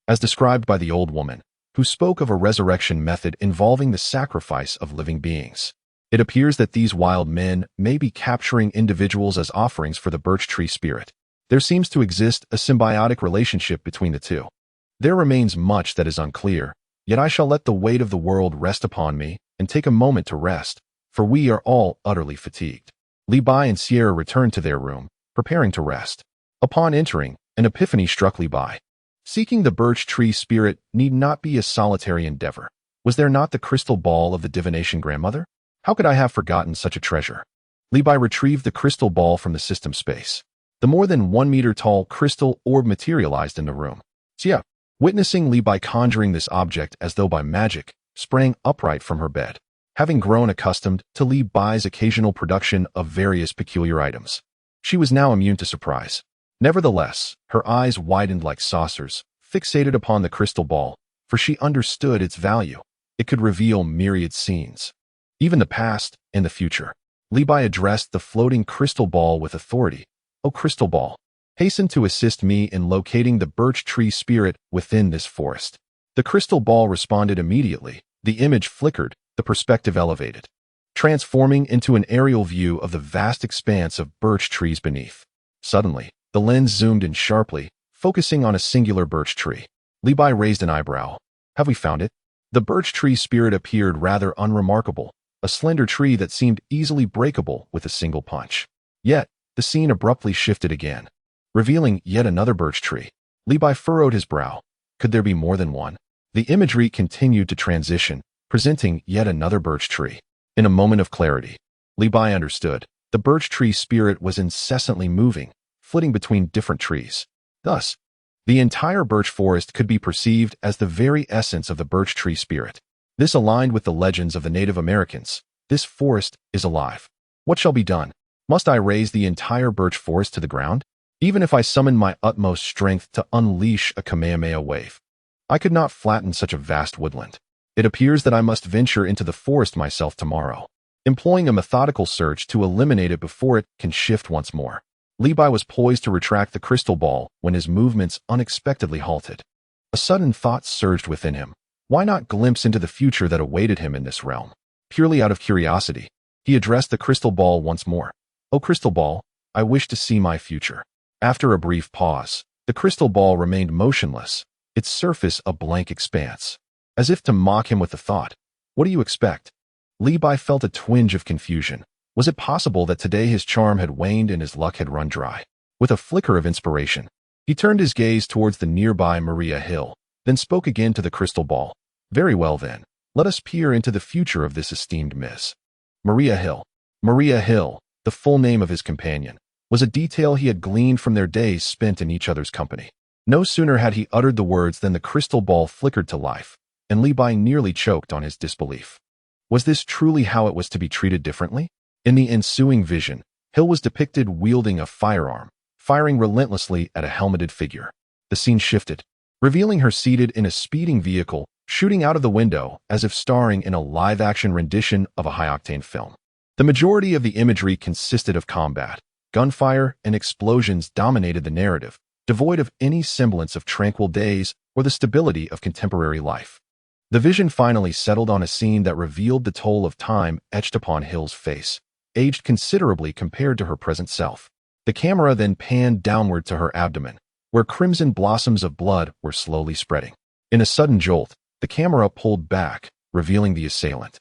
[SPEAKER 1] as described by the old woman, who spoke of a resurrection method involving the sacrifice of living beings. It appears that these wild men may be capturing individuals as offerings for the birch tree spirit. There seems to exist a symbiotic relationship between the two. There remains much that is unclear, yet I shall let the weight of the world rest upon me and take a moment to rest, for we are all utterly fatigued. Li Bai and Sierra returned to their room, preparing to rest. Upon entering, an epiphany struck Li Bai. Seeking the birch tree spirit need not be a solitary endeavor. Was there not the crystal ball of the divination grandmother? How could I have forgotten such a treasure? Li Bai retrieved the crystal ball from the system space. The more than 1 meter tall crystal orb materialized in the room. Xia, witnessing Li Bai conjuring this object as though by magic, sprang upright from her bed, having grown accustomed to Li Bai's occasional production of various peculiar items. She was now immune to surprise. Nevertheless, her eyes widened like saucers, fixated upon the crystal ball, for she understood its value. It could reveal myriad scenes, even the past and the future. Li Bai addressed the floating crystal ball with authority. O crystal ball, hasten to assist me in locating the birch tree spirit within this forest. The crystal ball responded immediately. The image flickered, the perspective elevated, transforming into an aerial view of the vast expanse of birch trees beneath. Suddenly, the lens zoomed in sharply, focusing on a singular birch tree. Li Bai raised an eyebrow. Have we found it? The birch tree spirit appeared rather unremarkable, a slender tree that seemed easily breakable with a single punch. Yet, the scene abruptly shifted again, revealing yet another birch tree. Li Bai furrowed his brow. Could there be more than one? The imagery continued to transition, presenting yet another birch tree. In a moment of clarity, Li Bai understood. The birch tree spirit was incessantly moving, flitting between different trees. Thus, the entire birch forest could be perceived as the very essence of the birch tree spirit. This aligned with the legends of the Native Americans. This forest is alive. What shall be done? Must I raise the entire birch forest to the ground? Even if I summon my utmost strength to unleash a Kamehameha wave, I could not flatten such a vast woodland. It appears that I must venture into the forest myself tomorrow, employing a methodical search to eliminate it before it can shift once more. Li Bai was poised to retract the crystal ball when his movements unexpectedly halted. A sudden thought surged within him. Why not glimpse into the future that awaited him in this realm? Purely out of curiosity, he addressed the crystal ball once more. "Oh, crystal ball, I wish to see my future." After a brief pause, the crystal ball remained motionless, its surface a blank expanse. As if to mock him with the thought, "What do you expect?" Li Bai felt a twinge of confusion. Was it possible that today his charm had waned and his luck had run dry? With a flicker of inspiration, he turned his gaze towards the nearby Maria Hill, then spoke again to the crystal ball. "Very well then, let us peer into the future of this esteemed Miss." Maria Hill. Maria Hill, the full name of his companion, was a detail he had gleaned from their days spent in each other's company. No sooner had he uttered the words than the crystal ball flickered to life, and Li Bai nearly choked on his disbelief. Was this truly how it was to be treated differently? In the ensuing vision, Hill was depicted wielding a firearm, firing relentlessly at a helmeted figure. The scene shifted, revealing her seated in a speeding vehicle, shooting out of the window as if starring in a live-action rendition of a high-octane film. The majority of the imagery consisted of combat. Gunfire and explosions dominated the narrative, devoid of any semblance of tranquil days or the stability of contemporary life. The vision finally settled on a scene that revealed the toll of time etched upon Hill's face, aged considerably compared to her present self. The camera then panned downward to her abdomen, where crimson blossoms of blood were slowly spreading. In a sudden jolt, the camera pulled back, revealing the assailant.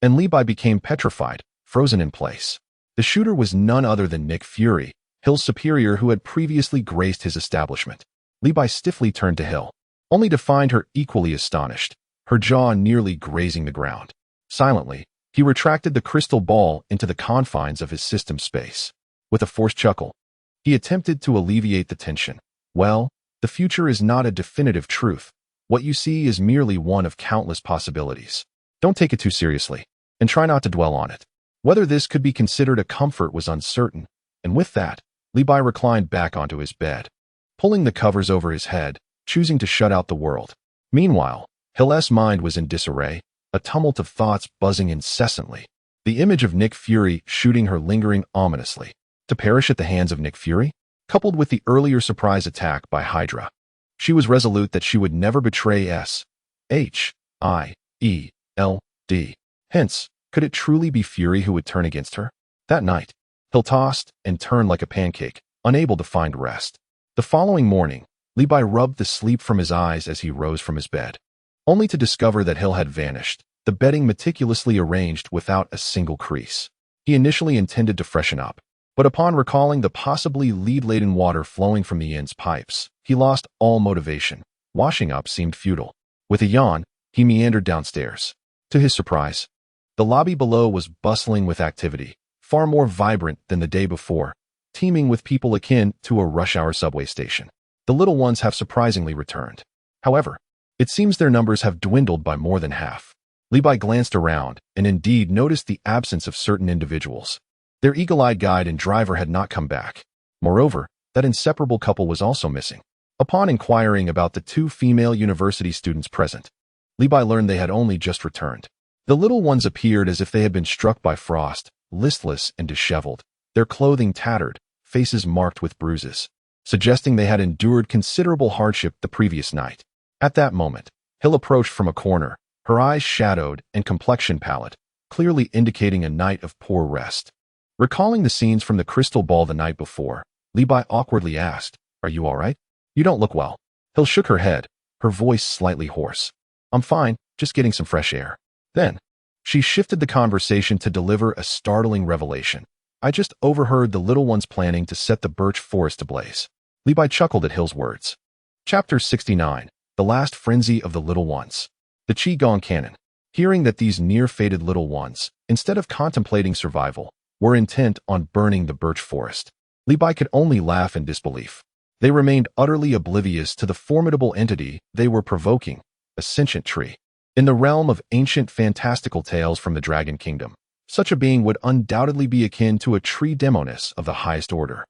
[SPEAKER 1] And Li Bai became petrified, frozen in place. The shooter was none other than Nick Fury, Hill's superior who had previously graced his establishment. Li Bai stiffly turned to Hill, only to find her equally astonished, her jaw nearly grazing the ground. Silently, he retracted the crystal ball into the confines of his system space. With a forced chuckle, he attempted to alleviate the tension. "Well, the future is not a definitive truth. What you see is merely one of countless possibilities. Don't take it too seriously, and try not to dwell on it." Whether this could be considered a comfort was uncertain, and with that, Li Bai reclined back onto his bed, pulling the covers over his head, choosing to shut out the world. Meanwhile, Hill's mind was in disarray, a tumult of thoughts buzzing incessantly. The image of Nick Fury shooting her lingering ominously. To perish at the hands of Nick Fury? Coupled with the earlier surprise attack by Hydra, she was resolute that she would never betray S.H.I.E.L.D. Hence, could it truly be Fury who would turn against her? That night, Hill tossed and turned like a pancake, unable to find rest. The following morning, Li Bai rubbed the sleep from his eyes as he rose from his bed, only to discover that Hill had vanished, the bedding meticulously arranged without a single crease. He initially intended to freshen up, but upon recalling the possibly lead-laden water flowing from the inn's pipes, he lost all motivation. Washing up seemed futile. With a yawn, he meandered downstairs. To his surprise, the lobby below was bustling with activity, far more vibrant than the day before, teeming with people akin to a rush-hour subway station. The little ones have surprisingly returned. However, it seems their numbers have dwindled by more than half. Li Bai glanced around and indeed noticed the absence of certain individuals. Their eagle-eyed guide and driver had not come back. Moreover, that inseparable couple was also missing. Upon inquiring about the two female university students present, Li Bai learned they had only just returned. The little ones appeared as if they had been struck by frost, listless and disheveled, their clothing tattered, faces marked with bruises, suggesting they had endured considerable hardship the previous night. At that moment, Hill approached from a corner, her eyes shadowed and complexion pallid, clearly indicating a night of poor rest. Recalling the scenes from the crystal ball the night before, Li Bai awkwardly asked, "Are you all right? You don't look well." Hill shook her head, her voice slightly hoarse. "I'm fine, just getting some fresh air." Then, she shifted the conversation to deliver a startling revelation. "I just overheard the little ones planning to set the birch forest ablaze." Li Bai chuckled at Hill's words. Chapter 69. The Last Frenzy of the Little Ones. The Qigong Canon. Hearing that these near-fated little ones, instead of contemplating survival, were intent on burning the birch forest. Li Bai could only laugh in disbelief. They remained utterly oblivious to the formidable entity they were provoking, a sentient tree. In the realm of ancient fantastical tales from the Dragon Kingdom, such a being would undoubtedly be akin to a tree demoness of the highest order.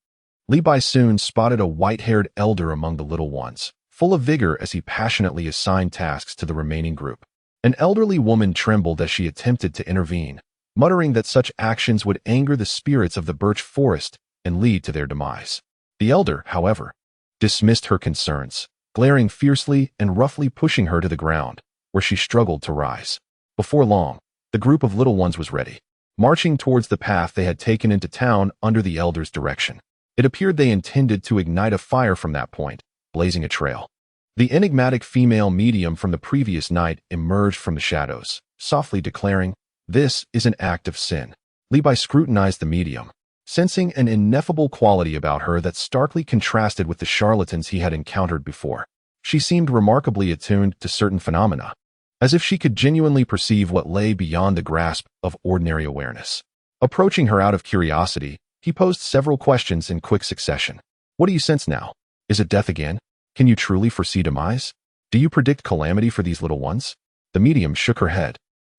[SPEAKER 1] Li Bai soon spotted a white-haired elder among the little ones, full of vigor as he passionately assigned tasks to the remaining group. An elderly woman trembled as she attempted to intervene, muttering that such actions would anger the spirits of the birch forest and lead to their demise. The elder, however, dismissed her concerns, glaring fiercely and roughly pushing her to the ground, where she struggled to rise. Before long, the group of little ones was ready, marching towards the path they had taken into town under the elder's direction. It appeared they intended to ignite a fire from that point, blazing a trail. The enigmatic female medium from the previous night emerged from the shadows, softly declaring, "This is an act of sin." Li Bai scrutinized the medium, sensing an ineffable quality about her that starkly contrasted with the charlatans he had encountered before. She seemed remarkably attuned to certain phenomena, as if she could genuinely perceive what lay beyond the grasp of ordinary awareness. Approaching her out of curiosity, he posed several questions in quick succession. "What do you sense now? Is it death again? Can you truly foresee demise? Do you predict calamity for these little ones?" The medium shook her head,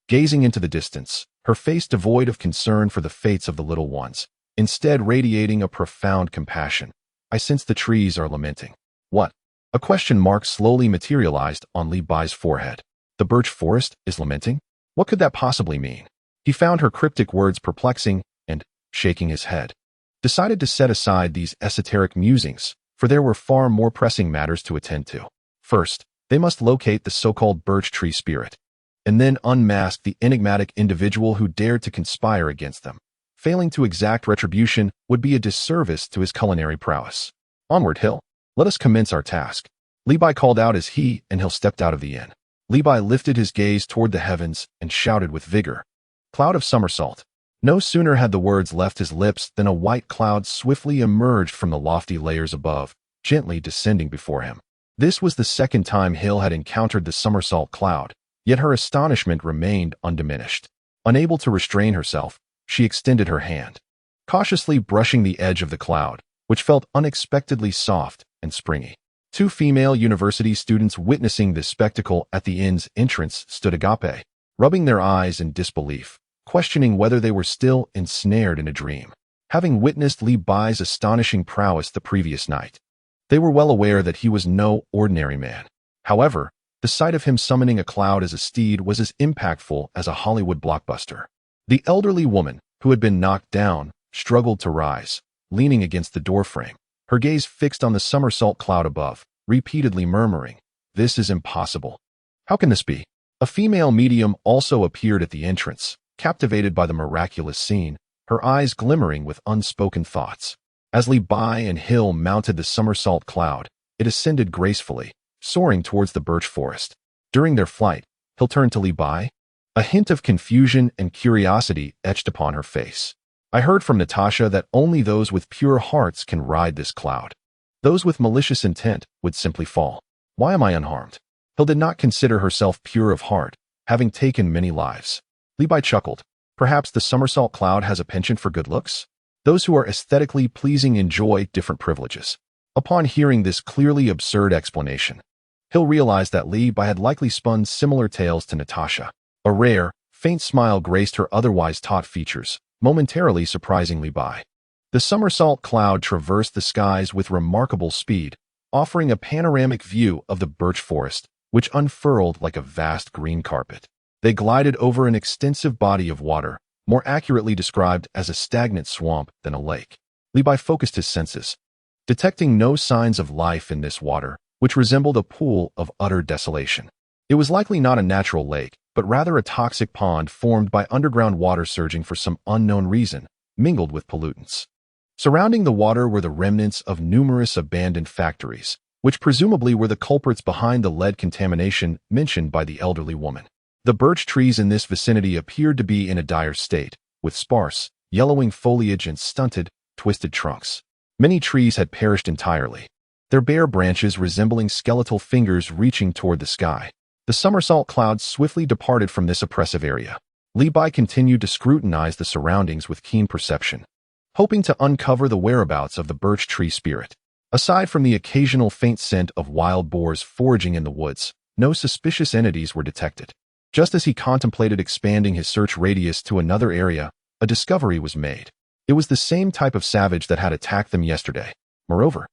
[SPEAKER 1] gazing into the distance, her face devoid of concern for the fates of the little ones, instead radiating a profound compassion. "I sense the trees are lamenting." "What?" A question mark slowly materialized on Li Bai's forehead. "The birch forest is lamenting? What could that possibly mean?" He found her cryptic words perplexing and, shaking his head, decided to set aside these esoteric musings, for there were far more pressing matters to attend to. First, they must locate the so-called birch tree spirit, and then unmask the enigmatic individual who dared to conspire against them. Failing to exact retribution would be a disservice to his culinary prowess. "Onward, Hill. Let us commence our task," Li Bai called out as he and Hill stepped out of the inn. Li Bai lifted his gaze toward the heavens and shouted with vigor, "Cloud of somersault." No sooner had the words left his lips than a white cloud swiftly emerged from the lofty layers above, gently descending before him. This was the second time Hill had encountered the somersault cloud, yet her astonishment remained undiminished. Unable to restrain herself, she extended her hand, cautiously brushing the edge of the cloud, which felt unexpectedly soft and springy. Two female university students witnessing this spectacle at the inn's entrance stood agape, rubbing their eyes in disbelief, questioning whether they were still ensnared in a dream. Having witnessed Li Bai's astonishing prowess the previous night, they were well aware that he was no ordinary man. However, the sight of him summoning a cloud as a steed was as impactful as a Hollywood blockbuster. The elderly woman, who had been knocked down, struggled to rise, leaning against the doorframe, her gaze fixed on the somersault cloud above, repeatedly murmuring, "This is impossible. How can this be?" A female medium also appeared at the entrance, captivated by the miraculous scene, her eyes glimmering with unspoken thoughts. As Li Bai and Hill mounted the somersault cloud, it ascended gracefully, soaring towards the birch forest. During their flight, Hill turned to Li Bai, a hint of confusion and curiosity etched upon her face. "I heard from Natasha that only those with pure hearts can ride this cloud. Those with malicious intent would simply fall. Why am I unharmed?" Hill did not consider herself pure of heart, having taken many lives. Li Bai chuckled. "Perhaps the somersault cloud has a penchant for good looks? Those who are aesthetically pleasing enjoy different privileges." Upon hearing this clearly absurd explanation, Hill realized that Li Bai had likely spun similar tales to Natasha. A rare, faint smile graced her otherwise taut features, momentarily surprising Li Bai. The somersault cloud traversed the skies with remarkable speed, offering a panoramic view of the birch forest, which unfurled like a vast green carpet. They glided over an extensive body of water, more accurately described as a stagnant swamp than a lake. Li Bai focused his senses, detecting no signs of life in this water, which resembled a pool of utter desolation. It was likely not a natural lake, but rather a toxic pond formed by underground water surging for some unknown reason, mingled with pollutants. Surrounding the water were the remnants of numerous abandoned factories, which presumably were the culprits behind the lead contamination mentioned by the elderly woman. The birch trees in this vicinity appeared to be in a dire state, with sparse, yellowing foliage and stunted, twisted trunks. Many trees had perished entirely, their bare branches resembling skeletal fingers reaching toward the sky. The somersault cloud swiftly departed from this oppressive area, Li Bai continued to scrutinize the surroundings with keen perception, hoping to uncover the whereabouts of the birch tree spirit. Aside from the occasional faint scent of wild boars foraging in the woods, no suspicious entities were detected. Just as he contemplated expanding his search radius to another area, a discovery was made. It was the same type of savage that had attacked them yesterday. Moreover,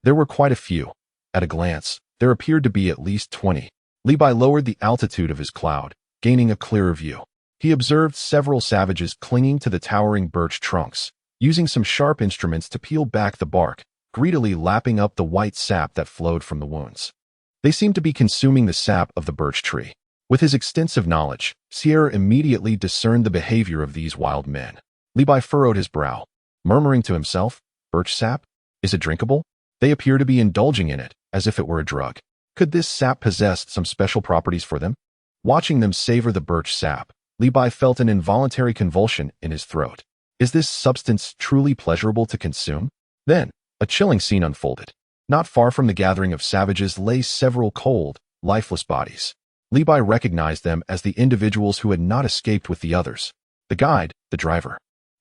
[SPEAKER 1] there were quite a few. At a glance, there appeared to be at least 20. Li Bai lowered the altitude of his cloud, gaining a clearer view. He observed several savages clinging to the towering birch trunks, using some sharp instruments to peel back the bark, greedily lapping up the white sap that flowed from the wounds. They seemed to be consuming the sap of the birch tree. With his extensive knowledge, Sierra immediately discerned the behavior of these wild men. Li Bai furrowed his brow, murmuring to himself, "Birch sap? Is it drinkable? They appear to be indulging in it, as if it were a drug. Could this sap possess some special properties for them?" Watching them savor the birch sap, Li Bai felt an involuntary convulsion in his throat. Is this substance truly pleasurable to consume? Then, a chilling scene unfolded. Not far from the gathering of savages lay several cold, lifeless bodies. Li Bai recognized them as the individuals who had not escaped with the others. The guide, the driver,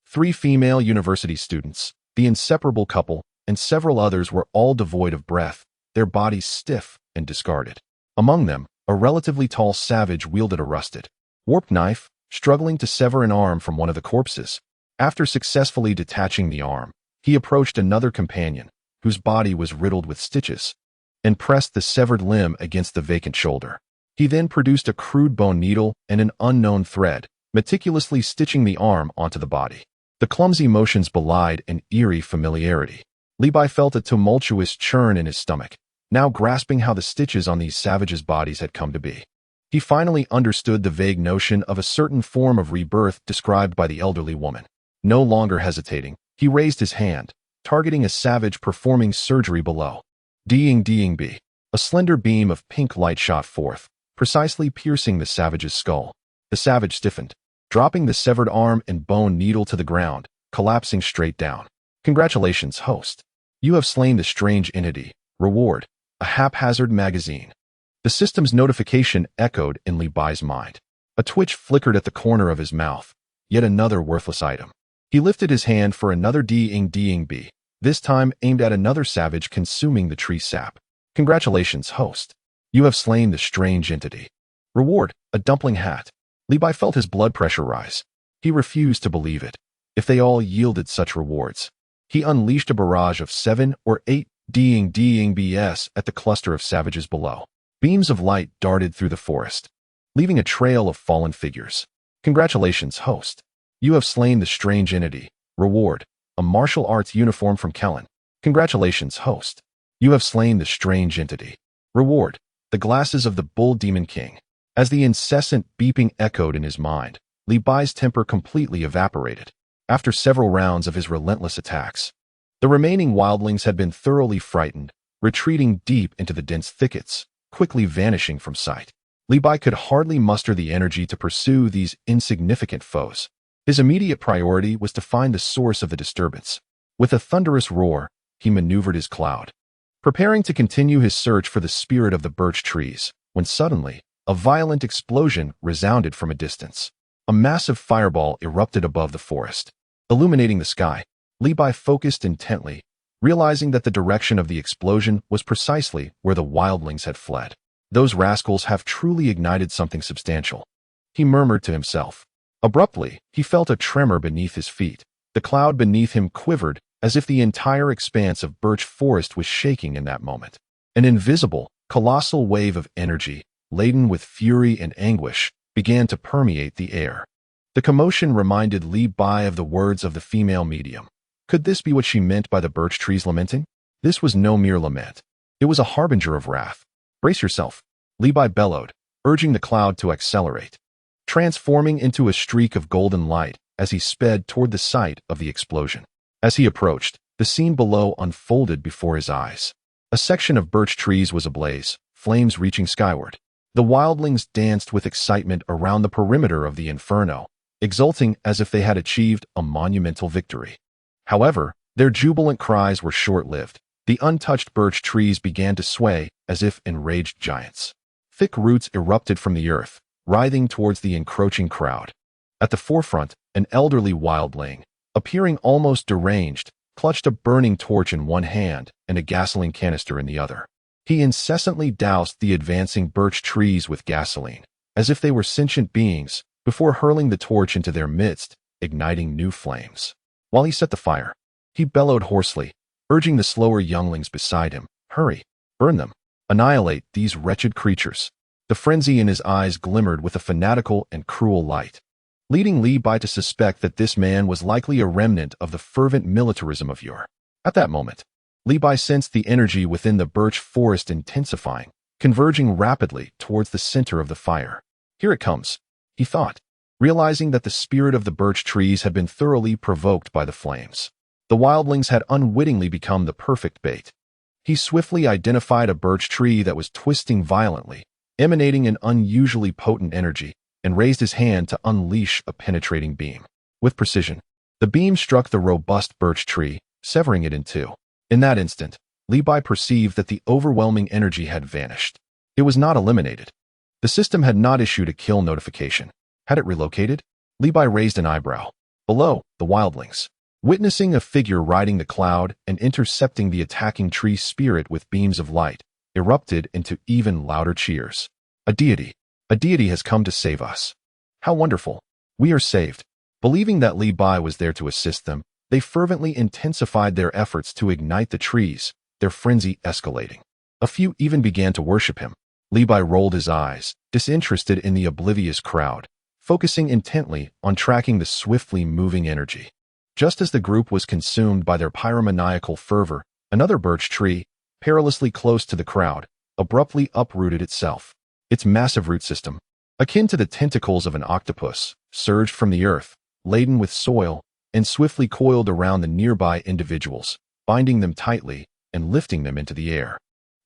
[SPEAKER 1] 3 female university students, the inseparable couple, and several others were all devoid of breath, their bodies stiff and discarded. Among them, a relatively tall savage wielded a rusted, warped knife, struggling to sever an arm from one of the corpses. After successfully detaching the arm, he approached another companion, whose body was riddled with stitches, and pressed the severed limb against the vacant shoulder. He then produced a crude bone needle and an unknown thread, meticulously stitching the arm onto the body. The clumsy motions belied an eerie familiarity. Li Bai felt a tumultuous churn in his stomach, now grasping how the stitches on these savages' bodies had come to be. He finally understood the vague notion of a certain form of rebirth described by the elderly woman. No longer hesitating, he raised his hand, targeting a savage performing surgery below. Ding-ding-B. A slender beam of pink light shot forth, precisely piercing the savage's skull. The savage stiffened, dropping the severed arm and bone needle to the ground, collapsing straight down. Congratulations, host. You have slain the strange entity. Reward, a haphazard magazine. The system's notification echoed in Li Bai's mind. A twitch flickered at the corner of his mouth. Yet another worthless item. He lifted his hand for another ding-ding-B, this time aimed at another savage consuming the tree sap. Congratulations, host. You have slain the strange entity. Reward, a dumpling hat. Li Bai felt his blood pressure rise. He refused to believe it. If they all yielded such rewards. He unleashed a barrage of 7 or 8 ding-ding-Bs at the cluster of savages below. Beams of light darted through the forest, leaving a trail of fallen figures. Congratulations, host. You have slain the strange entity. Reward, a martial arts uniform from Kellen. Congratulations, host. You have slain the strange entity. Reward, the glasses of the Bull Demon King. As the incessant beeping echoed in his mind, Li Bai's temper completely evaporated. After several rounds of his relentless attacks, the remaining wildlings had been thoroughly frightened, retreating deep into the dense thickets, quickly vanishing from sight. Li Bai could hardly muster the energy to pursue these insignificant foes. His immediate priority was to find the source of the disturbance. With a thunderous roar, he maneuvered his cloud, preparing to continue his search for the spirit of the birch trees, when suddenly, a violent explosion resounded from a distance. A massive fireball erupted above the forest, illuminating the sky. Li Bai focused intently, realizing that the direction of the explosion was precisely where the wildlings had fled. Those rascals have truly ignited something substantial, he murmured to himself. Abruptly, he felt a tremor beneath his feet. The cloud beneath him quivered, as if the entire expanse of birch forest was shaking in that moment. An invisible, colossal wave of energy, laden with fury and anguish, began to permeate the air. The commotion reminded Li Bai of the words of the female medium. Could this be what she meant by the birch trees lamenting? This was no mere lament. It was a harbinger of wrath. Brace yourself, Li Bai bellowed, urging the cloud to accelerate, transforming into a streak of golden light as he sped toward the site of the explosion. As he approached, the scene below unfolded before his eyes. A section of birch trees was ablaze, flames reaching skyward. The wildlings danced with excitement around the perimeter of the inferno, exulting as if they had achieved a monumental victory. However, their jubilant cries were short-lived. The untouched birch trees began to sway as if enraged giants. Thick roots erupted from the earth, writhing towards the encroaching crowd. At the forefront, an elderly wildling, appearing almost deranged, clutched a burning torch in one hand and a gasoline canister in the other. He incessantly doused the advancing birch trees with gasoline, as if they were sentient beings, before hurling the torch into their midst, igniting new flames. While he set the fire, he bellowed hoarsely, urging the slower younglings beside him, "Hurry, burn them, annihilate these wretched creatures." The frenzy in his eyes glimmered with a fanatical and cruel light, leading Li Bai to suspect that this man was likely a remnant of the fervent militarism of yore. At that moment, Li Bai sensed the energy within the birch forest intensifying, converging rapidly towards the center of the fire. "Here it comes," he thought, realizing that the spirit of the birch trees had been thoroughly provoked by the flames. The wildlings had unwittingly become the perfect bait. He swiftly identified a birch tree that was twisting violently, emanating an unusually potent energy, and raised his hand to unleash a penetrating beam. With precision, the beam struck the robust birch tree, severing it in two. In that instant, Li Bai perceived that the overwhelming energy had vanished. It was not eliminated. The system had not issued a kill notification. Had it relocated? Li Bai raised an eyebrow. Below, the wildlings, witnessing a figure riding the cloud and intercepting the attacking tree spirit with beams of light, erupted into even louder cheers. "A deity! A deity has come to save us. How wonderful! We are saved." Believing that Li Bai was there to assist them, they fervently intensified their efforts to ignite the trees, their frenzy escalating. A few even began to worship him. Li Bai rolled his eyes, disinterested in the oblivious crowd, focusing intently on tracking the swiftly moving energy. Just as the group was consumed by their pyromaniacal fervor, another birch tree, perilously close to the crowd, abruptly uprooted itself. Its massive root system, akin to the tentacles of an octopus, surged from the earth, laden with soil, and swiftly coiled around the nearby individuals, binding them tightly and lifting them into the air.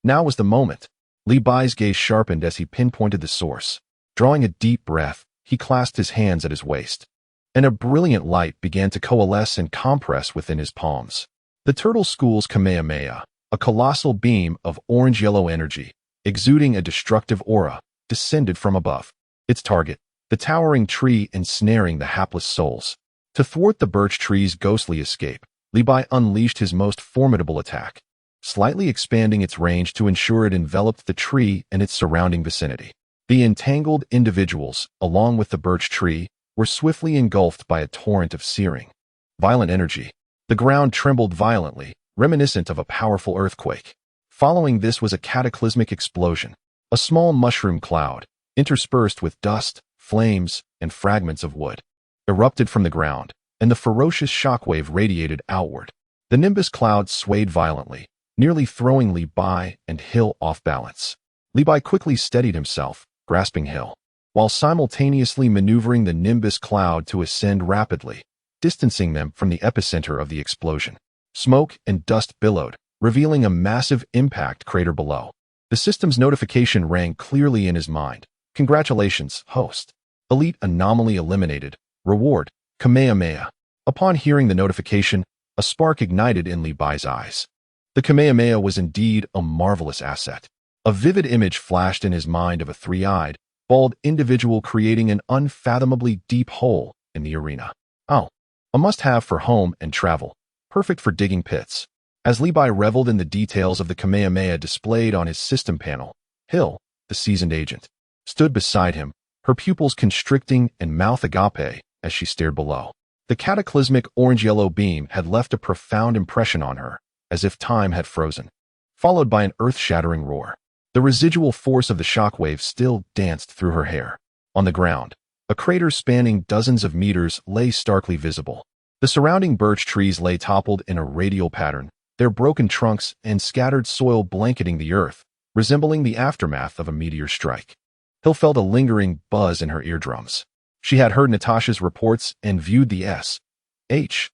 [SPEAKER 1] Now was the moment. Li Bai's gaze sharpened as he pinpointed the source. Drawing a deep breath, he clasped his hands at his waist, and a brilliant light began to coalesce and compress within his palms. The turtle school's Kamehameha, a colossal beam of orange-yellow energy, exuding a destructive aura, descended from above. Its target, the towering tree ensnaring the hapless souls. To thwart the birch tree's ghostly escape, Li Bai unleashed his most formidable attack, slightly expanding its range to ensure it enveloped the tree and its surrounding vicinity. The entangled individuals, along with the birch tree, were swiftly engulfed by a torrent of searing, violent energy. The ground trembled violently, reminiscent of a powerful earthquake. Following this was a cataclysmic explosion, a small mushroom cloud, interspersed with dust, flames, and fragments of wood, erupted from the ground, and the ferocious shockwave radiated outward. The nimbus cloud swayed violently, nearly throwing Li Bai and Hill off balance. Li Bai quickly steadied himself, grasping Hill, while simultaneously maneuvering the nimbus cloud to ascend rapidly, distancing them from the epicenter of the explosion. Smoke and dust billowed, revealing a massive impact crater below. The system's notification rang clearly in his mind. "Congratulations, host. Elite anomaly eliminated. Reward, Kamehameha." Upon hearing the notification, a spark ignited in Li Bai's eyes. The Kamehameha was indeed a marvelous asset. A vivid image flashed in his mind of a three-eyed, bald individual creating an unfathomably deep hole in the arena. Oh, a must-have for home and travel, perfect for digging pits. As Li Bai reveled in the details of the Kamehameha displayed on his system panel, Hill, the seasoned agent, stood beside him, her pupils constricting and mouth agape as she stared below. The cataclysmic orange-yellow beam had left a profound impression on her, as if time had frozen, followed by an earth-shattering roar. The residual force of the shockwave still danced through her hair. On the ground, a crater spanning dozens of meters lay starkly visible. The surrounding birch trees lay toppled in a radial pattern, their broken trunks and scattered soil blanketing the earth, resembling the aftermath of a meteor strike. Hill felt a lingering buzz in her eardrums. She had heard Natasha's reports and viewed the S.H.I.E.L.D.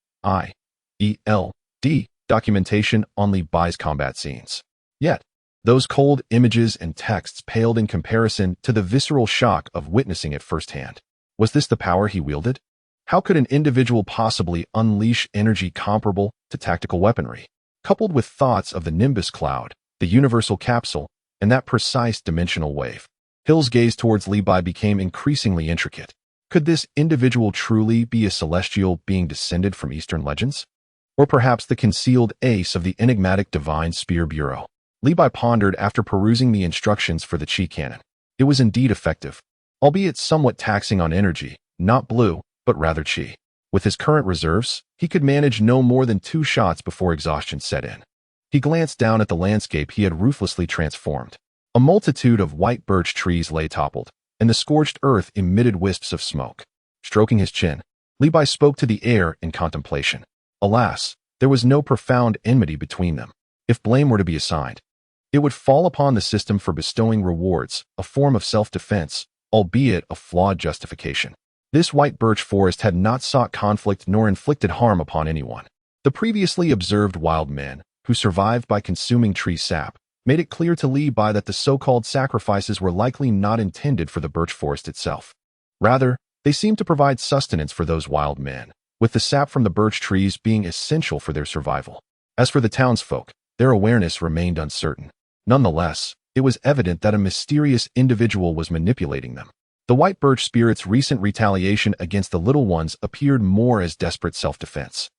[SPEAKER 1] documentation on Li Bai's combat scenes. Yet, those cold images and texts paled in comparison to the visceral shock of witnessing it firsthand. Was this the power he wielded? How could an individual possibly unleash energy comparable to tactical weaponry? Coupled with thoughts of the Nimbus Cloud, the Universal Capsule, and that precise dimensional wave, Hill's gaze towards Li Bai became increasingly intricate. Could this individual truly be a celestial being descended from Eastern legends? Or perhaps the concealed ace of the enigmatic Divine Spear Bureau? Levi pondered after perusing the instructions for the chi cannon. It was indeed effective, albeit somewhat taxing on energy, not blue, but rather chi. With his current reserves, he could manage no more than 2 shots before exhaustion set in. He glanced down at the landscape he had ruthlessly transformed. A multitude of white birch trees lay toppled, and the scorched earth emitted wisps of smoke. Stroking his chin, Levi spoke to the air in contemplation. Alas, there was no profound enmity between them. If blame were to be assigned, it would fall upon the system for bestowing rewards, a form of self-defense, albeit a flawed justification. This white birch forest had not sought conflict nor inflicted harm upon anyone. The previously observed wild men, who survived by consuming tree sap, made it clear to Levi that the so-called sacrifices were likely not intended for the birch forest itself. Rather, they seemed to provide sustenance for those wild men, with the sap from the birch trees being essential for their survival. As for the townsfolk, their awareness remained uncertain. Nonetheless, it was evident that a mysterious individual was manipulating them. The white birch spirit's recent retaliation against the little ones appeared more as desperate self-defense.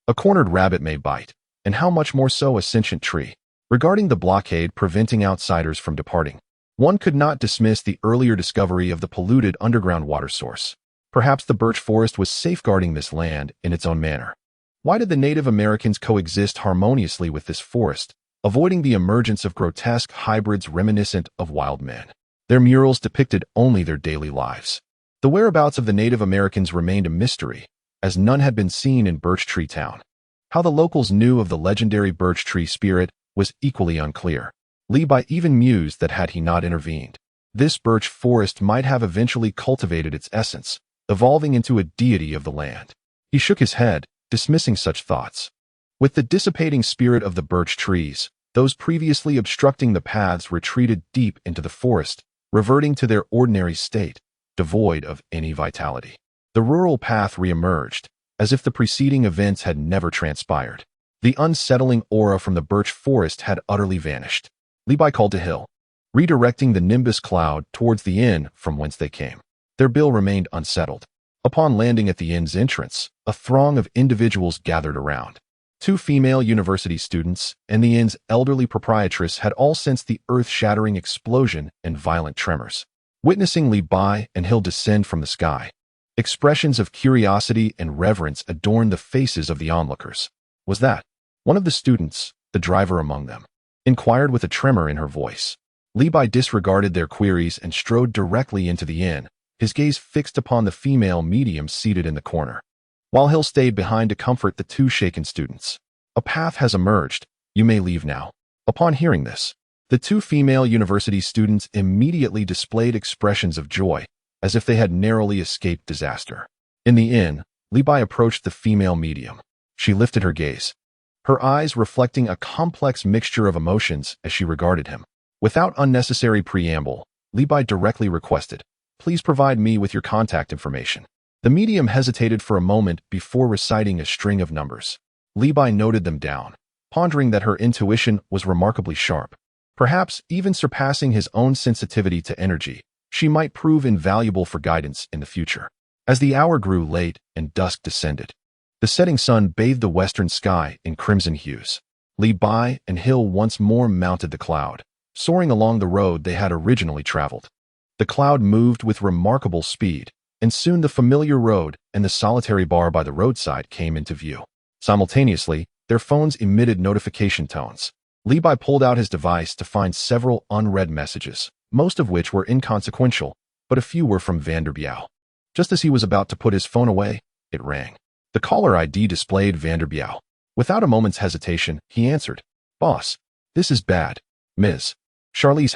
[SPEAKER 1] A cornered rabbit may bite, and how much more so a sentient tree. Regarding the blockade preventing outsiders from departing, one could not dismiss the earlier discovery of the polluted underground water source. Perhaps the birch forest was safeguarding this land in its own manner. Why did the Native Americans coexist harmoniously with this forest, avoiding the emergence of grotesque hybrids reminiscent of wild men? Their murals depicted only their daily lives. The whereabouts of the Native Americans remained a mystery, as none had been seen in Birch Tree Town. How the locals knew of the legendary birch tree spirit was equally unclear. Levi even mused that had he not intervened, this birch forest might have eventually cultivated its essence, evolving into a deity of the land. He shook his head, dismissing such thoughts. With the dissipating spirit of the birch trees, those previously obstructing the paths retreated deep into the forest, reverting to their ordinary state, devoid of any vitality. The rural path reemerged, as if the preceding events had never transpired. The unsettling aura from the birch forest had utterly vanished. Levi called to Hill, redirecting the nimbus cloud towards the inn from whence they came. Their bill remained unsettled. Upon landing at the inn's entrance, a throng of individuals gathered around. 2 female university students and the inn's elderly proprietress had all sensed the earth-shattering explosion and violent tremors. Witnessing Levi and Hill descend from the sky, expressions of curiosity and reverence adorned the faces of the onlookers. Was that one of the students, the driver among them? Inquired with a tremor in her voice. Levi disregarded their queries and strode directly into the inn, his gaze fixed upon the female medium seated in the corner, while Hill stayed behind to comfort the 2 shaken students. A path has emerged. You may leave now. Upon hearing this, the 2 female university students immediately displayed expressions of joy, as if they had narrowly escaped disaster. In the inn, Levi approached the female medium. She lifted her gaze, her eyes reflecting a complex mixture of emotions as she regarded him. Without unnecessary preamble, Levi directly requested, "Please provide me with your contact information." The medium hesitated for a moment before reciting a string of numbers. Levi noted them down, pondering that her intuition was remarkably sharp. Perhaps even surpassing his own sensitivity to energy, she might prove invaluable for guidance in the future. As the hour grew late and dusk descended, the setting sun bathed the western sky in crimson hues. Levi and Hill once more mounted the cloud, soaring along the road they had originally traveled. The cloud moved with remarkable speed, and soon the familiar road and the solitary bar by the roadside came into view. Simultaneously, their phones emitted notification tones. Levi pulled out his device to find several unread messages, most of which were inconsequential, but a few were from Vanderbiau. Just as he was about to put his phone away, it rang. The caller ID displayed Vanderbiau. Without a moment's hesitation, he answered, "Boss, this is bad. Ms. Charlize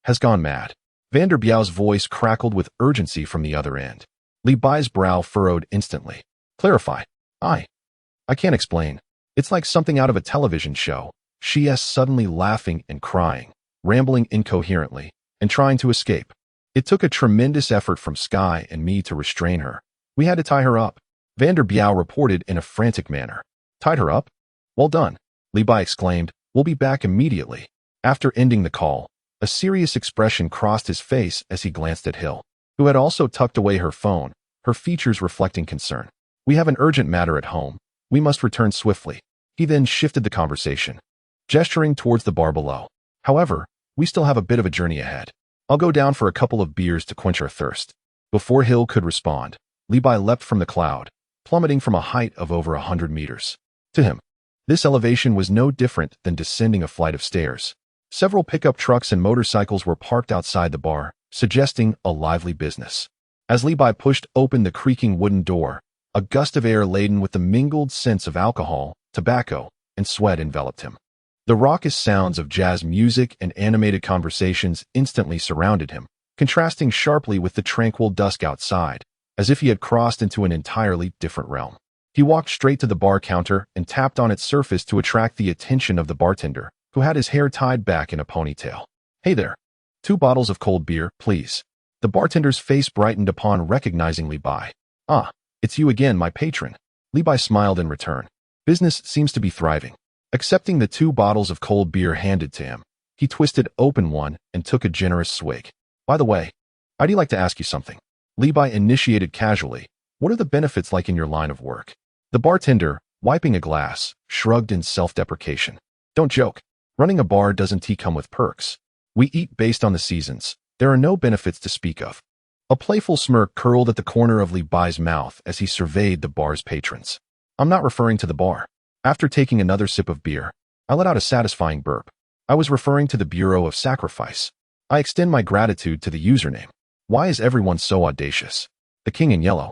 [SPEAKER 1] has gone mad." Vanderbiau's voice crackled with urgency from the other end. Levi's brow furrowed instantly. "Clarify. I can't explain. It's like something out of a television show." She is suddenly laughing and crying, rambling incoherently, and trying to escape. It took a tremendous effort from Sky and me to restrain her. We had to tie her up. Vanderbiau reported in a frantic manner. "Tied her up? Well done," Levi exclaimed. "We'll be back immediately." After ending the call, a serious expression crossed his face as he glanced at Hill, who had also tucked away her phone, her features reflecting concern. "We have an urgent matter at home. We must return swiftly." He then shifted the conversation, gesturing towards the bar below. "However, we still have a bit of a journey ahead. I'll go down for a couple of beers to quench our thirst." Before Hill could respond, Levi leapt from the cloud, plummeting from a height of over 100 meters. To him, this elevation was no different than descending a flight of stairs. Several pickup trucks and motorcycles were parked outside the bar, suggesting a lively business. As Levi pushed open the creaking wooden door, a gust of air laden with the mingled scents of alcohol, tobacco, and sweat enveloped him. The raucous sounds of jazz music and animated conversations instantly surrounded him, contrasting sharply with the tranquil dusk outside, as if he had crossed into an entirely different realm. He walked straight to the bar counter and tapped on its surface to attract the attention of the bartender, who had his hair tied back in a ponytail. "Hey there. 2 bottles of cold beer, please." The bartender's face brightened upon recognizing Levi. "Ah, it's you again, my patron." Levi smiled in return. Business seems to be thriving. Accepting the 2 bottles of cold beer handed to him, he twisted open one and took a generous swig. "By the way, I'd like to ask you something." Levi initiated casually. "What are the benefits like in your line of work?" The bartender, wiping a glass, shrugged in self-deprecation. "Don't joke. Running a bar doesn't come with perks. We eat based on the seasons. There are no benefits to speak of." A playful smirk curled at the corner of Levi's mouth as he surveyed the bar's patrons. "I'm not referring to the bar." After taking another sip of beer, I let out a satisfying burp. "I was referring to the Bureau of Sacrifice. I extend my gratitude to the username. Why is everyone so audacious? The King in Yellow.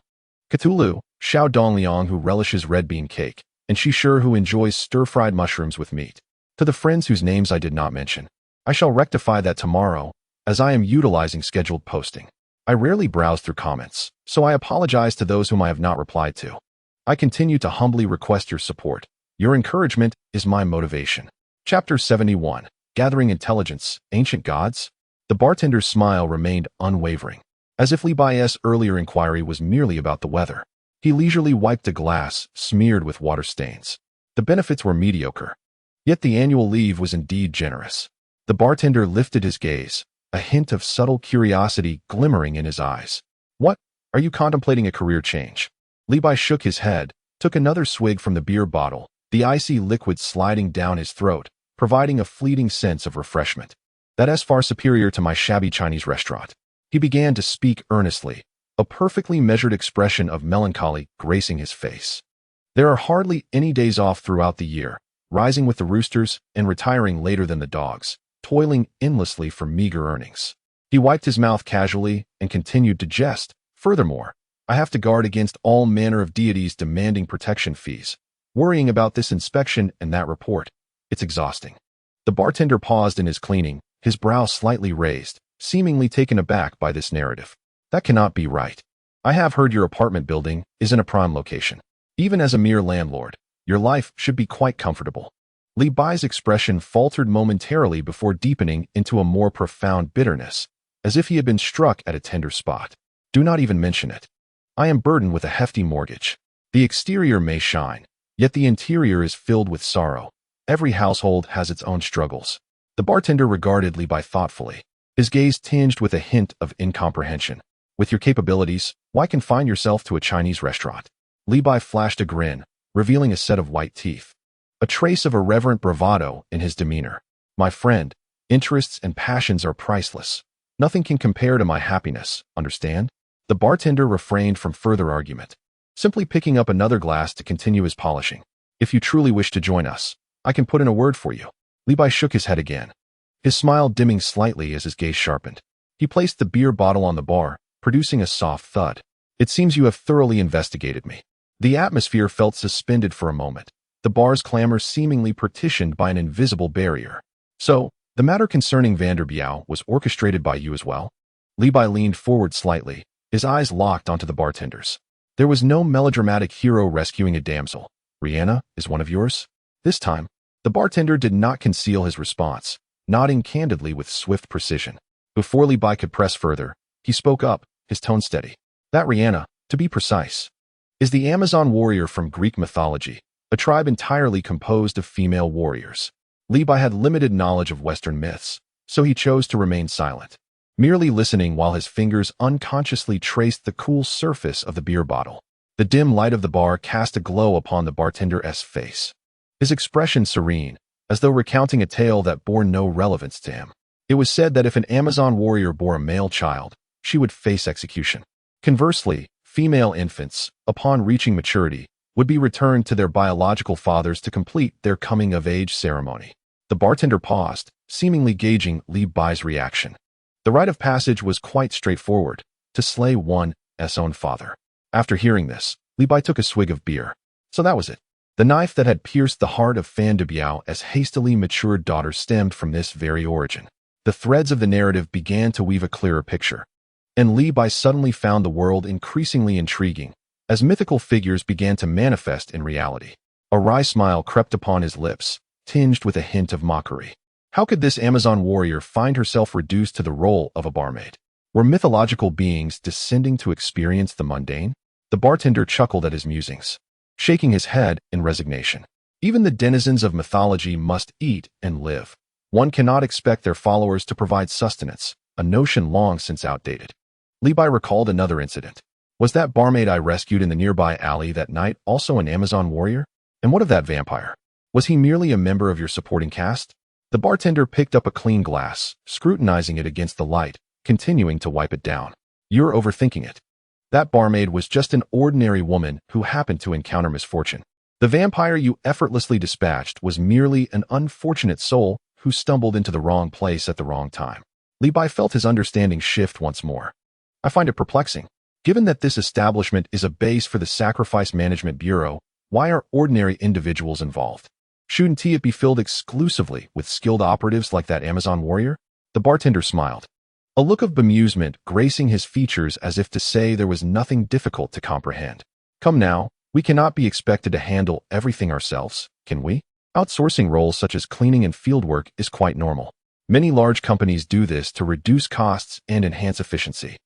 [SPEAKER 1] Cthulhu, Xiao Dongliang who relishes red bean cake, and Shishur who enjoys stir-fried mushrooms with meat. To the friends whose names I did not mention, I shall rectify that tomorrow, as I am utilizing scheduled posting. I rarely browse through comments, so I apologize to those whom I have not replied to. I continue to humbly request your support. Your encouragement is my motivation." Chapter 71. Gathering Intelligence, Ancient Gods? The bartender's smile remained unwavering, as if Levi's earlier inquiry was merely about the weather. He leisurely wiped a glass, smeared with water stains. The benefits were mediocre, yet the annual leave was indeed generous. The bartender lifted his gaze, a hint of subtle curiosity glimmering in his eyes. "What? Are you contemplating a career change?" Levi shook his head, took another swig from the beer bottle, the icy liquid sliding down his throat, providing a fleeting sense of refreshment. "That is far superior to my shabby Chinese restaurant." He began to speak earnestly, a perfectly measured expression of melancholy gracing his face. "There are hardly any days off throughout the year, rising with the roosters and retiring later than the dogs, toiling endlessly for meager earnings." He wiped his mouth casually and continued to jest. "Furthermore, I have to guard against all manner of deities demanding protection fees, worrying about this inspection and that report. It's exhausting." The bartender paused in his cleaning, his brow slightly raised, seemingly taken aback by this narrative. "That cannot be right. I have heard your apartment building is in a prime location. Even as a mere landlord, your life should be quite comfortable." Levi's expression faltered momentarily before deepening into a more profound bitterness, as if he had been struck at a tender spot. "Do not even mention it. I am burdened with a hefty mortgage. The exterior may shine, yet the interior is filled with sorrow. Every household has its own struggles." The bartender regarded Levi thoughtfully, his gaze tinged with a hint of incomprehension. "With your capabilities, why confine yourself to a Chinese restaurant?" Levi flashed a grin, revealing a set of white teeth, a trace of irreverent bravado in his demeanor. "My friend, interests and passions are priceless. Nothing can compare to my happiness, understand?" The bartender refrained from further argument, simply picking up another glass to continue his polishing. "If you truly wish to join us, I can put in a word for you." Levi shook his head again, his smile dimming slightly as his gaze sharpened. He placed the beer bottle on the bar, producing a soft thud. "It seems you have thoroughly investigated me." The atmosphere felt suspended for a moment, the bar's clamor seemingly partitioned by an invisible barrier. "So, the matter concerning Vanderbiau was orchestrated by you as well?" Levi leaned forward slightly, his eyes locked onto the bartender's. There was no melodramatic hero rescuing a damsel. "Rihanna is one of yours?" This time, the bartender did not conceal his response, nodding candidly with swift precision. Before Levi could press further, he spoke up, his tone steady. "That Rihanna, to be precise, is the Amazon warrior from Greek mythology, a tribe entirely composed of female warriors." Levi had limited knowledge of Western myths, so he chose to remain silent. merely listening while his fingers unconsciously traced the cool surface of the beer bottle. The dim light of the bar cast a glow upon the bartender's face. His expression serene, as though recounting a tale that bore no relevance to him. It was said that if an Amazon warrior bore a male child, she would face execution. Conversely, female infants, upon reaching maturity, would be returned to their biological fathers to complete their coming-of-age ceremony. The bartender paused, seemingly gauging Li Bai's reaction. The rite of passage was quite straightforward, to slay one's own father. After hearing this, Li Bai took a swig of beer. So that was it. The knife that had pierced the heart of Fan de Biao's hastily matured daughter stemmed from this very origin. The threads of the narrative began to weave a clearer picture. And Li Bai suddenly found the world increasingly intriguing, as mythical figures began to manifest in reality. A wry smile crept upon his lips, tinged with a hint of mockery. How could this Amazon warrior find herself reduced to the role of a barmaid? Were mythological beings descending to experience the mundane? The bartender chuckled at his musings, shaking his head in resignation. Even the denizens of mythology must eat and live. One cannot expect their followers to provide sustenance, a notion long since outdated. Li Bai recalled another incident. Was that barmaid I rescued in the nearby alley that night also an Amazon warrior? And what of that vampire? Was he merely a member of your supporting cast? The bartender picked up a clean glass, scrutinizing it against the light, continuing to wipe it down. You're overthinking it. That barmaid was just an ordinary woman who happened to encounter misfortune. The vampire you effortlessly dispatched was merely an unfortunate soul who stumbled into the wrong place at the wrong time. Li Bai felt his understanding shift once more. I find it perplexing. Given that this establishment is a base for the Sacrifice Management Bureau, why are ordinary individuals involved? Shouldn't it be filled exclusively with skilled operatives like that Amazon warrior? The bartender smiled, a look of bemusement gracing his features as if to say there was nothing difficult to comprehend. Come now, we cannot be expected to handle everything ourselves, can we? Outsourcing roles such as cleaning and fieldwork is quite normal. Many large companies do this to reduce costs and enhance efficiency.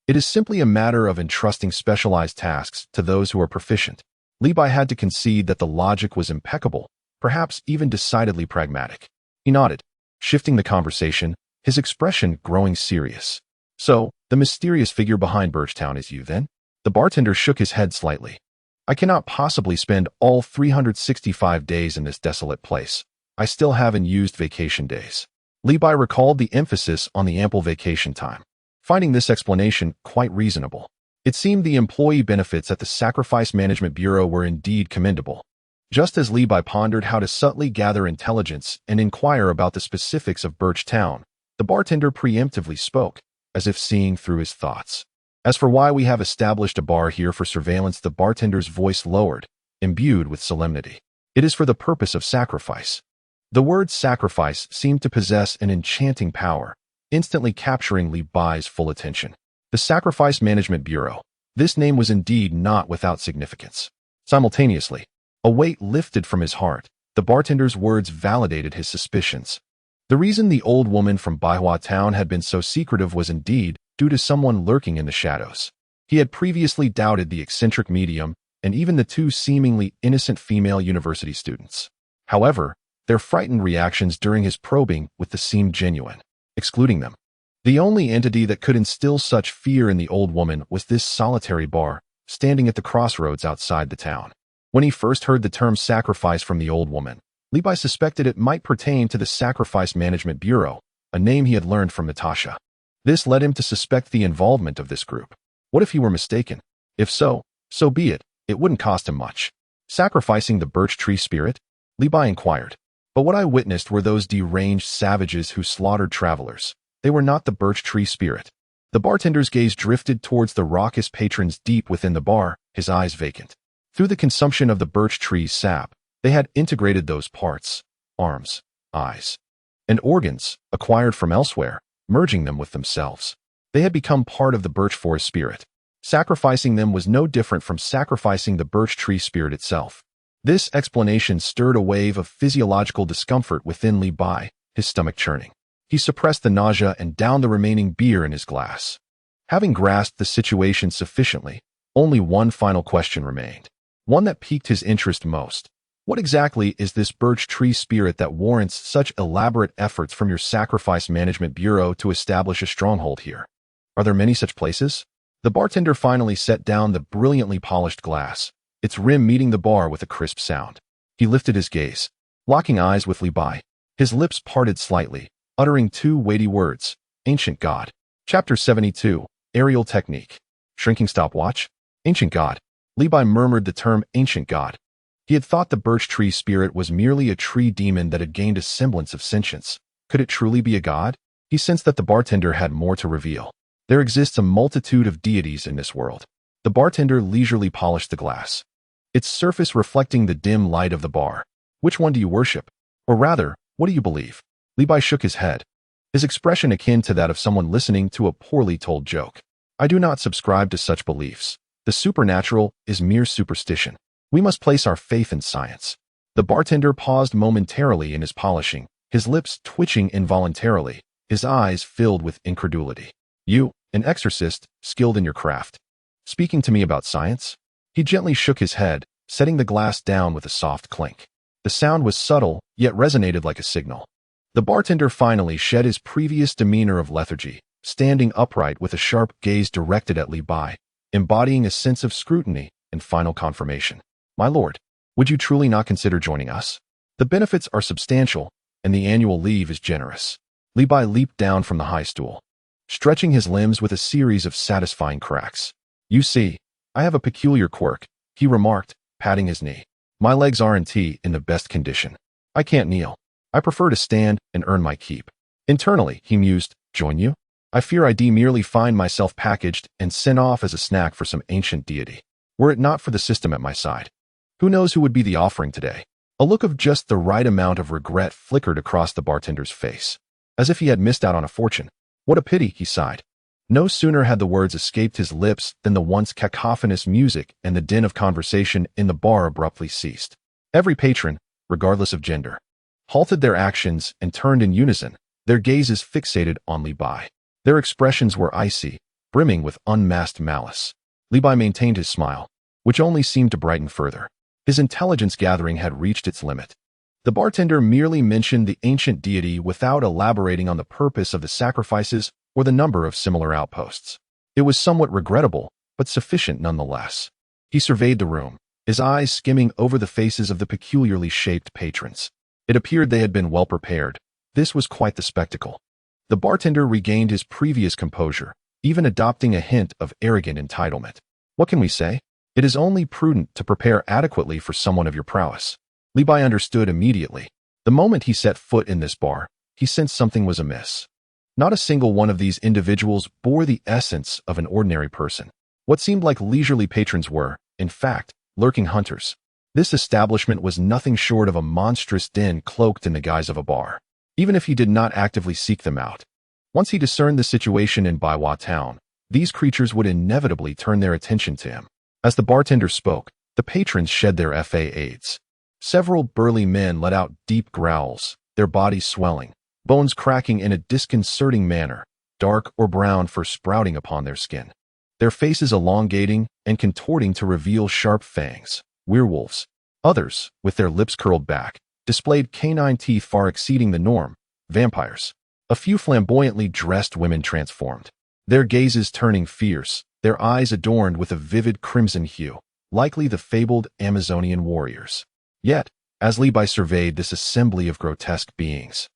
[SPEAKER 1] It is simply a matter of entrusting specialized tasks to those who are proficient. Li Bai had to concede that the logic was impeccable, perhaps even decidedly pragmatic. He nodded, shifting the conversation, his expression growing serious. So, the mysterious figure behind Birchtown is you then? The bartender shook his head slightly. I cannot possibly spend all 365 days in this desolate place. I still haven't used vacation days. Li Bai recalled the emphasis on the ample vacation time, finding this explanation quite reasonable. It seemed the employee benefits at the Sacrifice Management Bureau were indeed commendable. Just as Li Bai pondered how to subtly gather intelligence and inquire about the specifics of Birchtown, the bartender preemptively spoke, as if seeing through his thoughts. As for why we have established a bar here for surveillance, the bartender's voice lowered, imbued with solemnity. It is for the purpose of sacrifice. The word sacrifice seemed to possess an enchanting power, instantly capturing Li Bai's full attention. The Sacrifice Management Bureau. This name was indeed not without significance. Simultaneously, a weight lifted from his heart. The bartender's words validated his suspicions. The reason the old woman from Baihua Town had been so secretive was indeed due to someone lurking in the shadows. He had previously doubted the eccentric medium and even the two seemingly innocent female university students. However, their frightened reactions during his probing with the seemed genuine, excluding them. The only entity that could instill such fear in the old woman was this solitary bar, standing at the crossroads outside the town. When he first heard the term sacrifice from the old woman, Li Bai suspected it might pertain to the Sacrifice Management Bureau, a name he had learned from Natasha. This led him to suspect the involvement of this group. What if he were mistaken? If so, so be it. It wouldn't cost him much. Sacrificing the birch tree spirit? Li Bai inquired. But what I witnessed were those deranged savages who slaughtered travelers. They were not the birch tree spirit. The bartender's gaze drifted towards the raucous patrons deep within the bar, his eyes vacant. Through the consumption of the birch tree's sap, they had integrated those parts, arms, eyes, and organs, acquired from elsewhere, merging them with themselves. They had become part of the birch forest spirit. Sacrificing them was no different from sacrificing the birch tree spirit itself. This explanation stirred a wave of physiological discomfort within Li Bai, his stomach churning. He suppressed the nausea and downed the remaining beer in his glass. Having grasped the situation sufficiently, only one final question remained. One that piqued his interest most. What exactly is this birch tree spirit that warrants such elaborate efforts from your sacrifice management bureau to establish a stronghold here? Are there many such places? The bartender finally set down the brilliantly polished glass, its rim meeting the bar with a crisp sound. He lifted his gaze, locking eyes with Li Bai. His lips parted slightly, uttering two weighty words, Ancient God. Chapter 72, Aerial Technique. Shrinking Stopwatch? Ancient God. Li Bai murmured the term Ancient God. He had thought the birch tree spirit was merely a tree demon that had gained a semblance of sentience. Could it truly be a god? He sensed that the bartender had more to reveal. There exists a multitude of deities in this world. The bartender leisurely polished the glass, its surface reflecting the dim light of the bar. Which one do you worship? Or rather, what do you believe? Li Bai shook his head, his expression akin to that of someone listening to a poorly told joke. I do not subscribe to such beliefs. The supernatural is mere superstition. We must place our faith in science. The bartender paused momentarily in his polishing, his lips twitching involuntarily, his eyes filled with incredulity. You, an exorcist, skilled in your craft, speaking to me about science? He gently shook his head, setting the glass down with a soft clink. The sound was subtle, yet resonated like a signal. The bartender finally shed his previous demeanor of lethargy, standing upright with a sharp gaze directed at Li Bai, embodying a sense of scrutiny and final confirmation. My lord, would you truly not consider joining us? The benefits are substantial, and the annual leave is generous. Li Bai leaped down from the high stool, stretching his limbs with a series of satisfying cracks. You see, I have a peculiar quirk, he remarked, patting his knee. My legs aren't in the best condition. I can't kneel. I prefer to stand and earn my keep. Internally, he mused, join you? I fear I'd merely find myself packaged and sent off as a snack for some ancient deity, were it not for the system at my side. Who knows who would be the offering today? A look of just the right amount of regret flickered across the bartender's face, as if he had missed out on a fortune. What a pity, he sighed. No sooner had the words escaped his lips than the once cacophonous music and the din of conversation in the bar abruptly ceased. Every patron, regardless of gender, halted their actions and turned in unison, their gazes fixated on Li Bai. Their expressions were icy, brimming with unmasked malice. Li Bai maintained his smile, which only seemed to brighten further. His intelligence gathering had reached its limit. The bartender merely mentioned the ancient deity without elaborating on the purpose of the sacrifices or the number of similar outposts. It was somewhat regrettable, but sufficient nonetheless. He surveyed the room, his eyes skimming over the faces of the peculiarly shaped patrons. It appeared they had been well prepared. This was quite the spectacle. The bartender regained his previous composure, even adopting a hint of arrogant entitlement. What can we say? It is only prudent to prepare adequately for someone of your prowess. Li Bai understood immediately. The moment he set foot in this bar, he sensed something was amiss. Not a single one of these individuals bore the essence of an ordinary person. What seemed like leisurely patrons were, in fact, lurking hunters. This establishment was nothing short of a monstrous den cloaked in the guise of a bar, even if he did not actively seek them out. Once he discerned the situation in Baiwa town, these creatures would inevitably turn their attention to him. As the bartender spoke, the patrons shed their FA-aids. Several burly men let out deep growls, their bodies swelling, bones cracking in a disconcerting manner, dark or brown fur sprouting upon their skin, their faces elongating and contorting to reveal sharp fangs. Werewolves. Others, with their lips curled back, displayed canine teeth far exceeding the norm. Vampires. A few flamboyantly dressed women transformed, their gazes turning fierce, their eyes adorned with a vivid crimson hue, likely the fabled Amazonian warriors. Yet, as Li Bai surveyed this assembly of grotesque beings,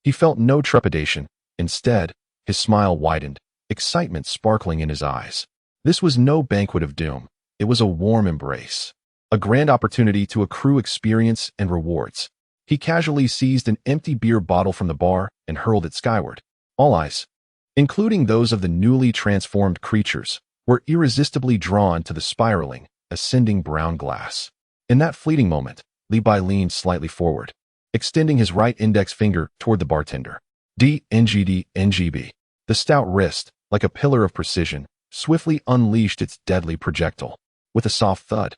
[SPEAKER 1] he felt no trepidation. Instead, his smile widened, excitement sparkling in his eyes. This was no banquet of doom. It was a warm embrace, a grand opportunity to accrue experience and rewards. He casually seized an empty beer bottle from the bar and hurled it skyward. All eyes, including those of the newly transformed creatures, were irresistibly drawn to the spiraling, ascending brown glass. In that fleeting moment, Li Bai leaned slightly forward, extending his right index finger toward the bartender. DNGB. The stout wrist, like a pillar of precision, swiftly unleashed its deadly projectile. With a soft thud,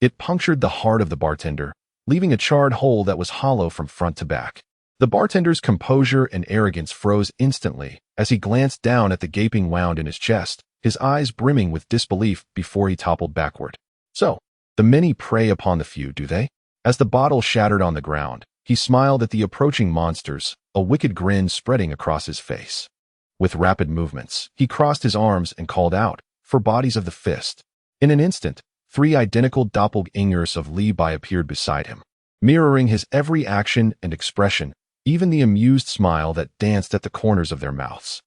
[SPEAKER 1] it punctured the heart of the bartender, leaving a charred hole that was hollow from front to back. The bartender's composure and arrogance froze instantly as he glanced down at the gaping wound in his chest, his eyes brimming with disbelief before he toppled backward. So, the many prey upon the few, do they? As the bottle shattered on the ground, he smiled at the approaching monsters, a wicked grin spreading across his face. With rapid movements, he crossed his arms and called out, "For bodies of the fist." In an instant, 3 identical doppelgangers of Li Bai appeared beside him, mirroring his every action and expression, even the amused smile that danced at the corners of their mouths.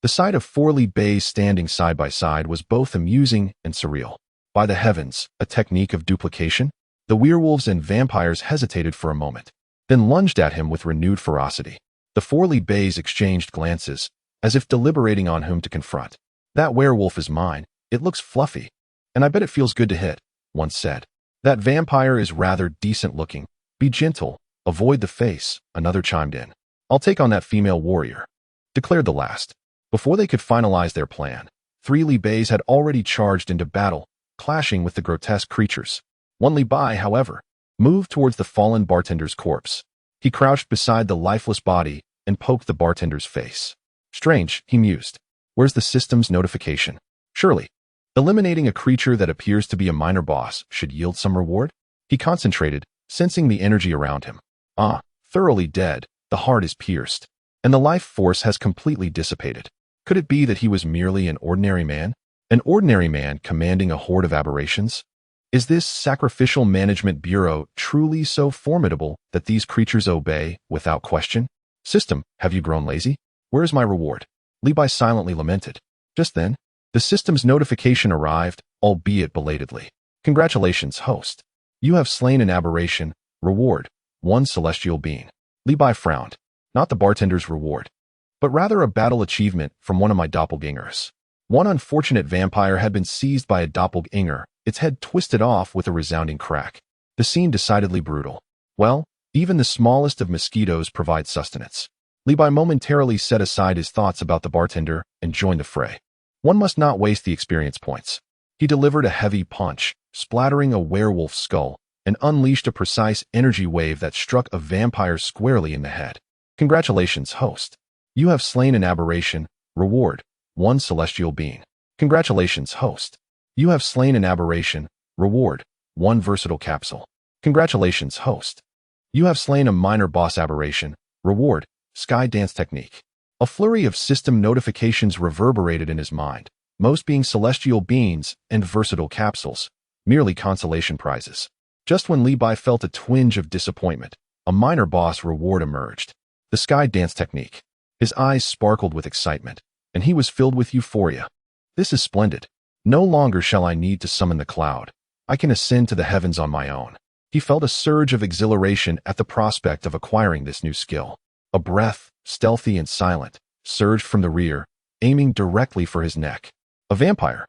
[SPEAKER 1] The sight of 4 Li Bais standing side by side was both amusing and surreal. By the heavens, a technique of duplication? The werewolves and vampires hesitated for a moment, then lunged at him with renewed ferocity. The 4 Li Bais exchanged glances, as if deliberating on whom to confront. "That werewolf is mine. It looks fluffy, and I bet it feels good to hit," one said. "That vampire is rather decent looking. Be gentle, avoid the face," another chimed in. "I'll take on that female warrior," declared the last. Before they could finalize their plan, 3 Li Bais had already charged into battle, clashing with the grotesque creatures. 1 Li Bai, however, moved towards the fallen bartender's corpse. He crouched beside the lifeless body and poked the bartender's face. "Strange," he mused. "Where's the system's notification? Surely, eliminating a creature that appears to be a minor boss should yield some reward?" He concentrated, sensing the energy around him. Thoroughly dead, the heart is pierced, and the life force has completely dissipated. Could it be that he was merely an ordinary man? An ordinary man commanding a horde of aberrations? Is this sacrificial management bureau truly so formidable that these creatures obey without question? "System, have you grown lazy? Where is my reward?" Li Bai silently lamented. Just then, the system's notification arrived, albeit belatedly. "Congratulations, host. You have slain an aberration. Reward, 1 celestial being." Li Bai frowned. Not the bartender's reward, but rather a battle achievement from one of my doppelgangers. One unfortunate vampire had been seized by a doppelganger, its head twisted off with a resounding crack. The scene decidedly brutal. Well, even the smallest of mosquitoes provide sustenance. Li Bai momentarily set aside his thoughts about the bartender and joined the fray. One must not waste the experience points. He delivered a heavy punch, splattering a werewolf's skull, and unleashed a precise energy wave that struck a vampire squarely in the head. "Congratulations, host. You have slain an aberration. Reward, 1 celestial being." "Congratulations, host. You have slain an aberration. Reward, 1 versatile capsule." "Congratulations, host. You have slain a minor boss aberration. Reward, Sky Dance Technique." A flurry of system notifications reverberated in his mind, most being celestial beings and versatile capsules, merely consolation prizes. Just when Li Bai felt a twinge of disappointment, a minor boss reward emerged. The Sky Dance Technique. His eyes sparkled with excitement, and he was filled with euphoria. "This is splendid. No longer shall I need to summon the cloud. I can ascend to the heavens on my own." He felt a surge of exhilaration at the prospect of acquiring this new skill. A breath, stealthy and silent, surged from the rear, aiming directly for his neck. A vampire,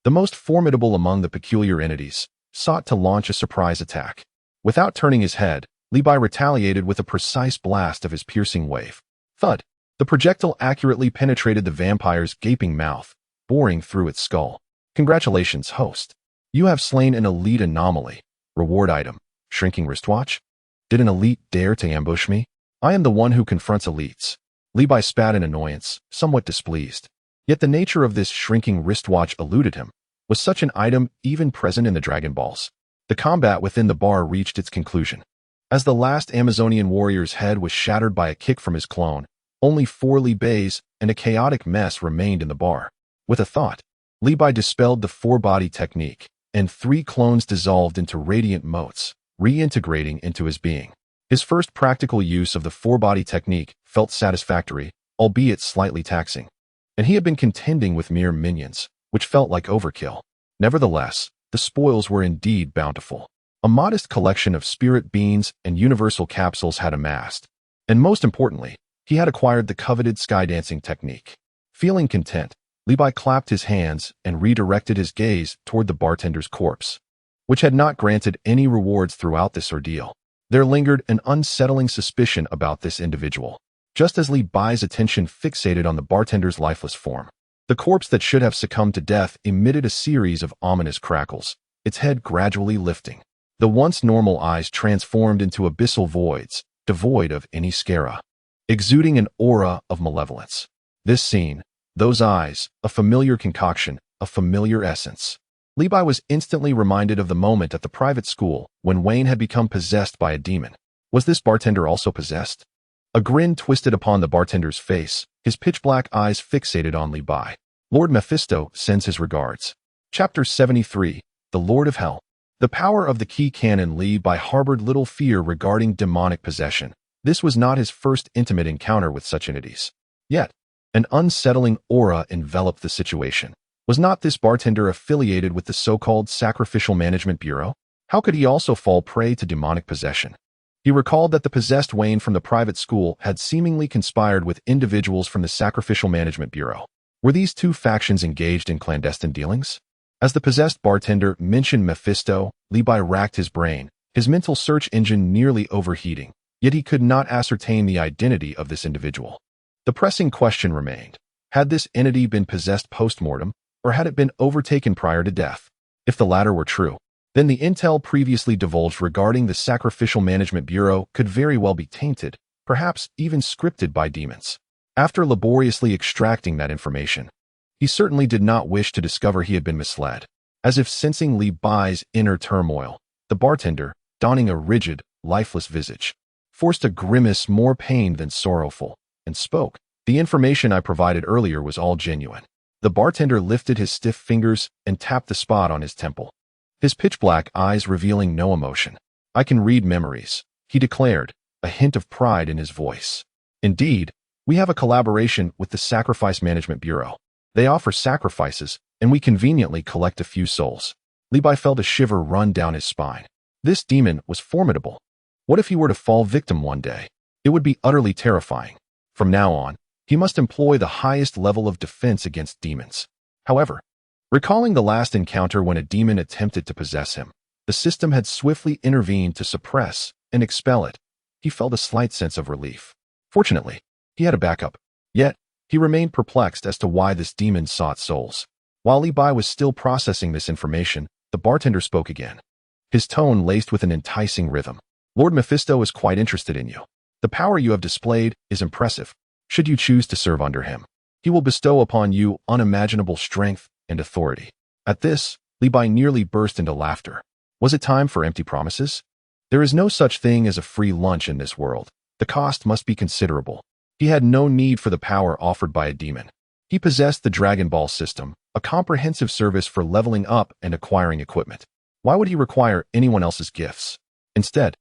[SPEAKER 1] the most formidable among the peculiar entities, sought to launch a surprise attack. Without turning his head, Li Bai retaliated with a precise blast of his piercing wave. Thud! The projectile accurately penetrated the vampire's gaping mouth, boring through its skull. "Congratulations, host. You have slain an elite anomaly. Reward item, shrinking wristwatch." "Did an elite dare to ambush me? I am the one who confronts elites." Li Bai spat in annoyance, somewhat displeased. Yet the nature of this shrinking wristwatch eluded him. Was such an item even present in the Dragon Balls? The combat within the bar reached its conclusion. As the last Amazonian warrior's head was shattered by a kick from his clone, only 4 Li Bais and a chaotic mess remained in the bar. With a thought, Li Bai dispelled the 4-body technique, and 3 clones dissolved into radiant motes, reintegrating into his being. His first practical use of the 4-body technique felt satisfactory, albeit slightly taxing, and he had been contending with mere minions, which felt like overkill. Nevertheless, the spoils were indeed bountiful. A modest collection of spirit beans and universal capsules had amassed, and most importantly, he had acquired the coveted skydancing technique. Feeling content, Li Bai clapped his hands and redirected his gaze toward the bartender's corpse, which had not granted any rewards throughout this ordeal. There lingered an unsettling suspicion about this individual. Just as Li Bai's attention fixated on the bartender's lifeless form, the corpse that should have succumbed to death emitted a series of ominous crackles, its head gradually lifting. The once normal eyes transformed into abyssal voids, devoid of any sclera, exuding an aura of malevolence. This scene, those eyes, a familiar concoction, a familiar essence. Li Bai was instantly reminded of the moment at the private school when Wayne had become possessed by a demon. Was this bartender also possessed? A grin twisted upon the bartender's face, his pitch-black eyes fixated on Li Bai. Lord Mephisto sends his regards. Chapter 73, The Lord of Hell. The power of the key cannon. Li Bai harbored little fear regarding demonic possession. This was not his first intimate encounter with such entities. Yet, an unsettling aura enveloped the situation. Was not this bartender affiliated with the so-called Sacrificial Management Bureau? How could he also fall prey to demonic possession? He recalled that the possessed Wayne from the private school had seemingly conspired with individuals from the Sacrificial Management Bureau. Were these two factions engaged in clandestine dealings? As the possessed bartender mentioned Mephisto, Li Bai racked his brain, his mental search engine nearly overheating, yet he could not ascertain the identity of this individual. The pressing question remained: had this entity been possessed post-mortem, or had it been overtaken prior to death? If the latter were true, then the intel previously divulged regarding the Sacrificial Management Bureau could very well be tainted, perhaps even scripted by demons. After laboriously extracting that information, he certainly did not wish to discover he had been misled. As if sensing Li Bai's inner turmoil, the bartender, donning a rigid, lifeless visage, forced a grimace more pained than sorrowful, and spoke. The information I provided earlier was all genuine. The bartender lifted his stiff fingers and tapped the spot on his temple, his pitch-black eyes revealing no emotion. I can read memories, he declared, a hint of pride in his voice. Indeed, we have a collaboration with the Sacrifice Management Bureau. They offer sacrifices, and we conveniently collect a few souls. Li Bai felt a shiver run down his spine. This demon was formidable. What if he were to fall victim one day? It would be utterly terrifying. From now on, he must employ the highest level of defense against demons. However, recalling the last encounter when a demon attempted to possess him, the system had swiftly intervened to suppress and expel it. He felt a slight sense of relief. Fortunately, he had a backup. Yet, he remained perplexed as to why this demon sought souls. While Li Bai was still processing this information, the bartender spoke again, his tone laced with an enticing rhythm. Lord Mephisto is quite interested in you. The power you have displayed is impressive. Should you choose to serve under him, he will bestow upon you unimaginable strength and authority. At this, Li Bai nearly burst into laughter. Was it time for empty promises? There is no such thing as a free lunch in this world. The cost must be considerable. He had no need for the power offered by a demon. He possessed the Dragon Ball system, a comprehensive service for leveling up and acquiring equipment. Why would he require anyone else's gifts? Instead,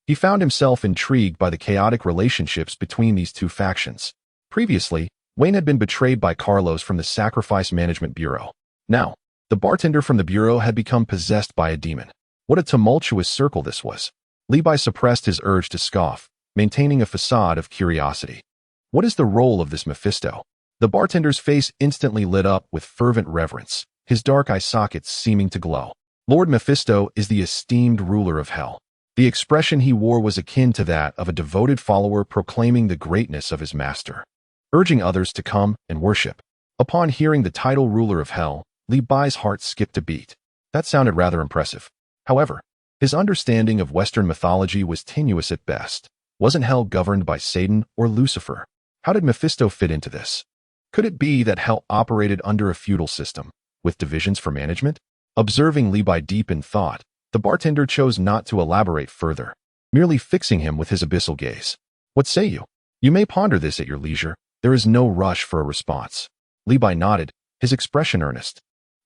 [SPEAKER 1] he found himself intrigued by the chaotic relationships between these two factions. Previously, Wayne had been betrayed by Carlos from the Sacrifice Management Bureau. Now, the bartender from the Bureau had become possessed by a demon. What a tumultuous circle this was. Li Bai suppressed his urge to scoff, maintaining a facade of curiosity. What is the role of this Mephisto? The bartender's face instantly lit up with fervent reverence, his dark eye sockets seeming to glow. Lord Mephisto is the esteemed ruler of hell. The expression he wore was akin to that of a devoted follower proclaiming the greatness of his master, urging others to come and worship. Upon hearing the title ruler of hell, Li Bai's heart skipped a beat. That sounded rather impressive. However, his understanding of Western mythology was tenuous at best. Wasn't hell governed by Satan or Lucifer? How did Mephisto fit into this? Could it be that hell operated under a feudal system, with divisions for management? Observing Li Bai deep in thought, the bartender chose not to elaborate further, merely fixing him with his abyssal gaze. What say you? You may ponder this at your leisure. There is no rush for a response. Li Bai nodded, his expression earnest.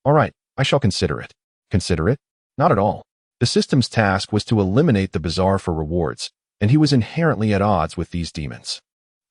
[SPEAKER 1] All right, I shall consider it. Consider it? Not at all. The system's task was to eliminate the bizarre for rewards, and he was inherently at odds with these demons.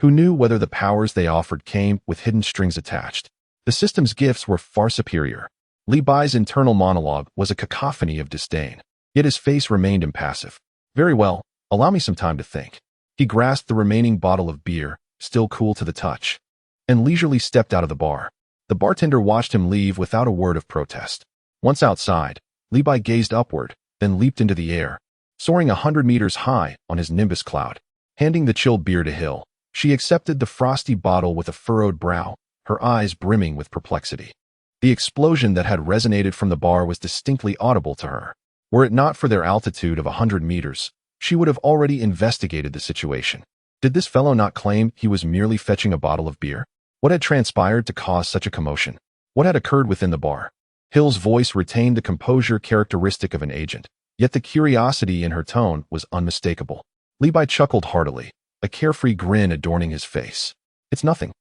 [SPEAKER 1] Who knew whether the powers they offered came with hidden strings attached? The system's gifts were far superior. Li Bai's internal monologue was a cacophony of disdain, yet his face remained impassive. Very well, allow me some time to think. He grasped the remaining bottle of beer, still cool to the touch, and leisurely stepped out of the bar. The bartender watched him leave without a word of protest. Once outside, Li Bai gazed upward, then leaped into the air, soaring 100 meters high on his nimbus cloud. Handing the chilled beer to Hill, she accepted the frosty bottle with a furrowed brow, her eyes brimming with perplexity. The explosion that had resonated from the bar was distinctly audible to her. Were it not for their altitude of 100 meters, she would have already investigated the situation. Did this fellow not claim he was merely fetching a bottle of beer? What had transpired to cause such a commotion? What had occurred within the bar? Hill's voice retained the composure characteristic of an agent, yet the curiosity in her tone was unmistakable. Li Bai chuckled heartily, a carefree grin adorning his face. "It's nothing.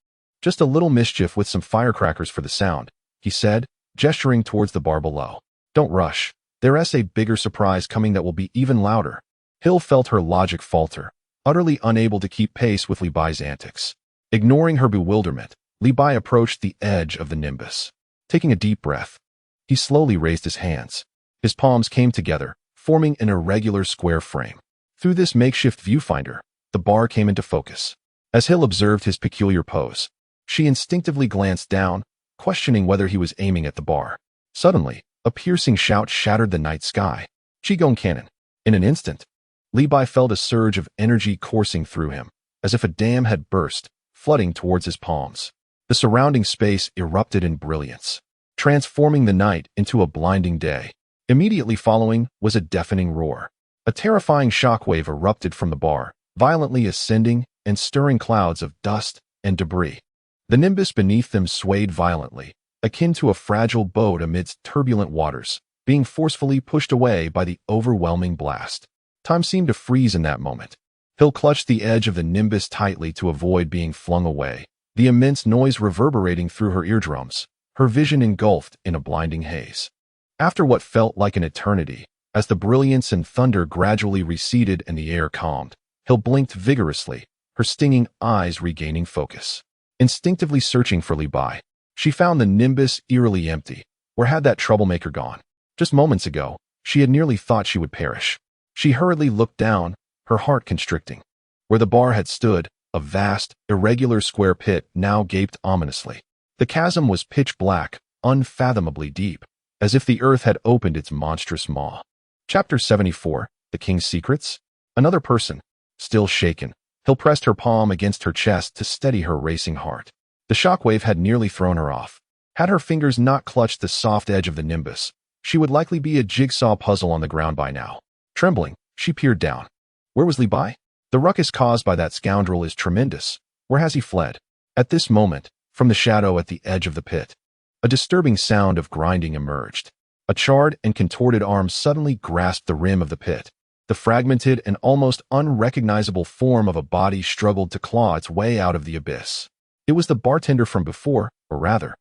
[SPEAKER 1] Just a little mischief with some firecrackers for the sound," he said, gesturing towards the bar below. "Don't rush. There's a bigger surprise coming that will be even louder." Hill felt her logic falter, utterly unable to keep pace with Li Bai's antics. Ignoring her bewilderment, Li Bai approached the edge of the nimbus. Taking a deep breath, he slowly raised his hands. His palms came together, forming an irregular square frame. Through this makeshift viewfinder, the bar came into focus. As Hill observed his peculiar pose, she instinctively glanced down, questioning whether he was aiming at the bar. Suddenly, a piercing shout shattered the night sky. Qigong cannon. In an instant, Li Bai felt a surge of energy coursing through him, as if a dam had burst, flooding towards his palms. The surrounding space erupted in brilliance, transforming the night into a blinding day. Immediately following was a deafening roar. A terrifying shockwave erupted from the bar, violently ascending and stirring clouds of dust and debris. The nimbus beneath them swayed violently, akin to a fragile boat amidst turbulent waters, being forcefully pushed away by the overwhelming blast. Time seemed to freeze in that moment. Hill clutched the edge of the nimbus tightly to avoid being flung away, the immense noise reverberating through her eardrums, her vision engulfed in a blinding haze. After what felt like an eternity, as the brilliance and thunder gradually receded and the air calmed, Hill blinked vigorously, her stinging eyes regaining focus. Instinctively searching for Li Bai, she found the nimbus eerily empty. Where had that troublemaker gone? Just moments ago, she had nearly thought she would perish. She hurriedly looked down, her heart constricting. Where the bar had stood, a vast, irregular square pit now gaped ominously. The chasm was pitch black, unfathomably deep, as if the earth had opened its monstrous maw. Chapter 74, The King's Secrets? Another person. Still shaken, Hill pressed her palm against her chest to steady her racing heart. The shockwave had nearly thrown her off. Had her fingers not clutched the soft edge of the nimbus, she would likely be a jigsaw puzzle on the ground by now. Trembling, she peered down. Where was Li Bai? The ruckus caused by that scoundrel is tremendous. Where has he fled? At this moment, from the shadow at the edge of the pit, a disturbing sound of grinding emerged. A charred and contorted arm suddenly grasped the rim of the pit. The fragmented and almost unrecognizable form of a body struggled to claw its way out of the abyss. It was the bartender from before, or rather,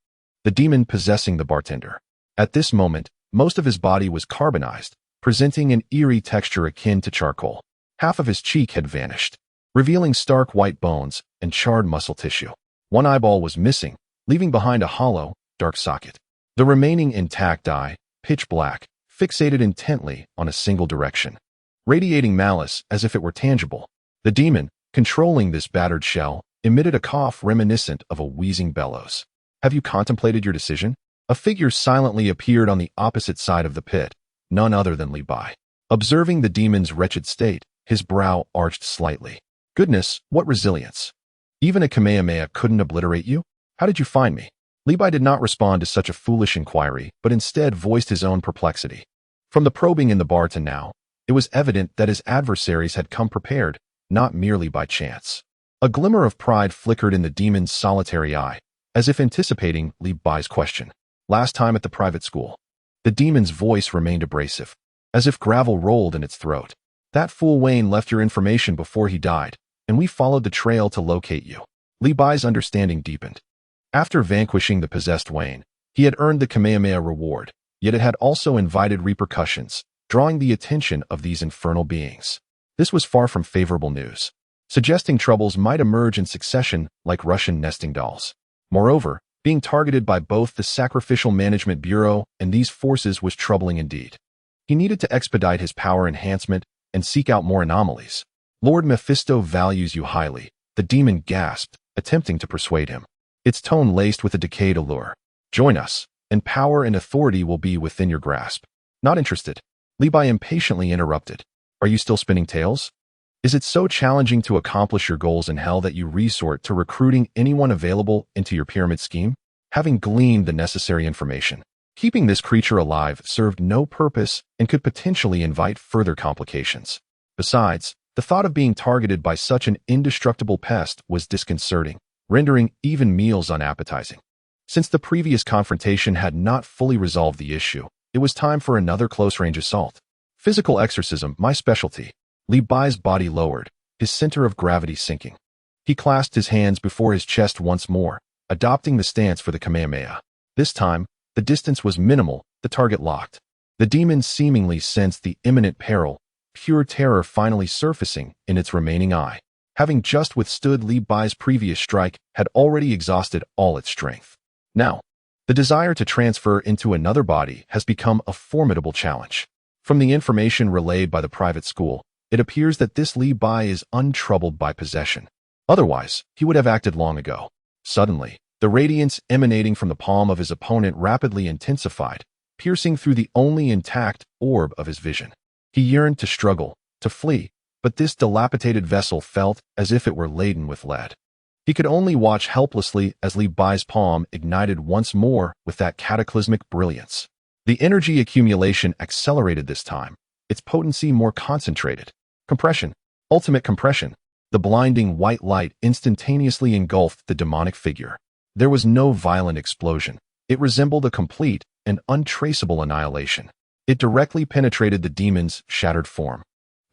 [SPEAKER 1] the demon possessing the bartender. At this moment, most of his body was carbonized, presenting an eerie texture akin to charcoal. Half of his cheek had vanished, revealing stark white bones and charred muscle tissue. One eyeball was missing, leaving behind a hollow, dark socket. The remaining intact eye, pitch black, fixated intently on a single direction, radiating malice as if it were tangible. The demon, controlling this battered shell, emitted a cough reminiscent of a wheezing bellows. Have you contemplated your decision? A figure silently appeared on the opposite side of the pit, none other than Li Bai. Observing the demon's wretched state, his brow arched slightly. Goodness, what resilience! Even a Kamehameha couldn't obliterate you? How did you find me? Li Bai did not respond to such a foolish inquiry, but instead voiced his own perplexity. From the probing in the bar to now, it was evident that his adversaries had come prepared, not merely by chance. A glimmer of pride flickered in the demon's solitary eye, as if anticipating Li Bai's question. Last time at the private school. The demon's voice remained abrasive, as if gravel rolled in its throat. That fool Wayne left your information before he died, and we followed the trail to locate you. Li Bai's understanding deepened. After vanquishing the possessed Wayne, he had earned the Kamehameha reward, yet it had also invited repercussions, drawing the attention of these infernal beings. This was far from favorable news, suggesting troubles might emerge in succession like Russian nesting dolls. Moreover, being targeted by both the Sacrificial Management Bureau and these forces was troubling indeed. He needed to expedite his power enhancement and seek out more anomalies. Lord Mephisto values you highly, the demon gasped, attempting to persuade him. Its tone laced with a decayed allure. Join us, and power and authority will be within your grasp. Not interested. Li Bai impatiently interrupted. Are you still spinning tales? Is it so challenging to accomplish your goals in hell that you resort to recruiting anyone available into your pyramid scheme? Having gleaned the necessary information, keeping this creature alive served no purpose and could potentially invite further complications. Besides, the thought of being targeted by such an indestructible pest was disconcerting, rendering even meals unappetizing. Since the previous confrontation had not fully resolved the issue, it was time for another close-range assault. Physical exorcism, my specialty. Li Bai's body lowered, his center of gravity sinking. He clasped his hands before his chest once more, adopting the stance for the Kamehameha. This time, the distance was minimal, the target locked. The demon seemingly sensed the imminent peril, pure terror finally surfacing in its remaining eye. Having just withstood Li Bai's previous strike, had already exhausted all its strength. Now, the desire to transfer into another body has become a formidable challenge. From the information relayed by the private school, it appears that this Li Bai is untroubled by possession. Otherwise, he would have acted long ago. Suddenly, the radiance emanating from the palm of his opponent rapidly intensified, piercing through the only intact orb of his vision. He yearned to struggle, to flee, but this dilapidated vessel felt as if it were laden with lead. He could only watch helplessly as Li Bai's palm ignited once more with that cataclysmic brilliance. The energy accumulation accelerated this time, its potency more concentrated. Compression, ultimate compression. The blinding white light instantaneously engulfed the demonic figure. There was no violent explosion. It resembled a complete and untraceable annihilation. It directly penetrated the demon's shattered form,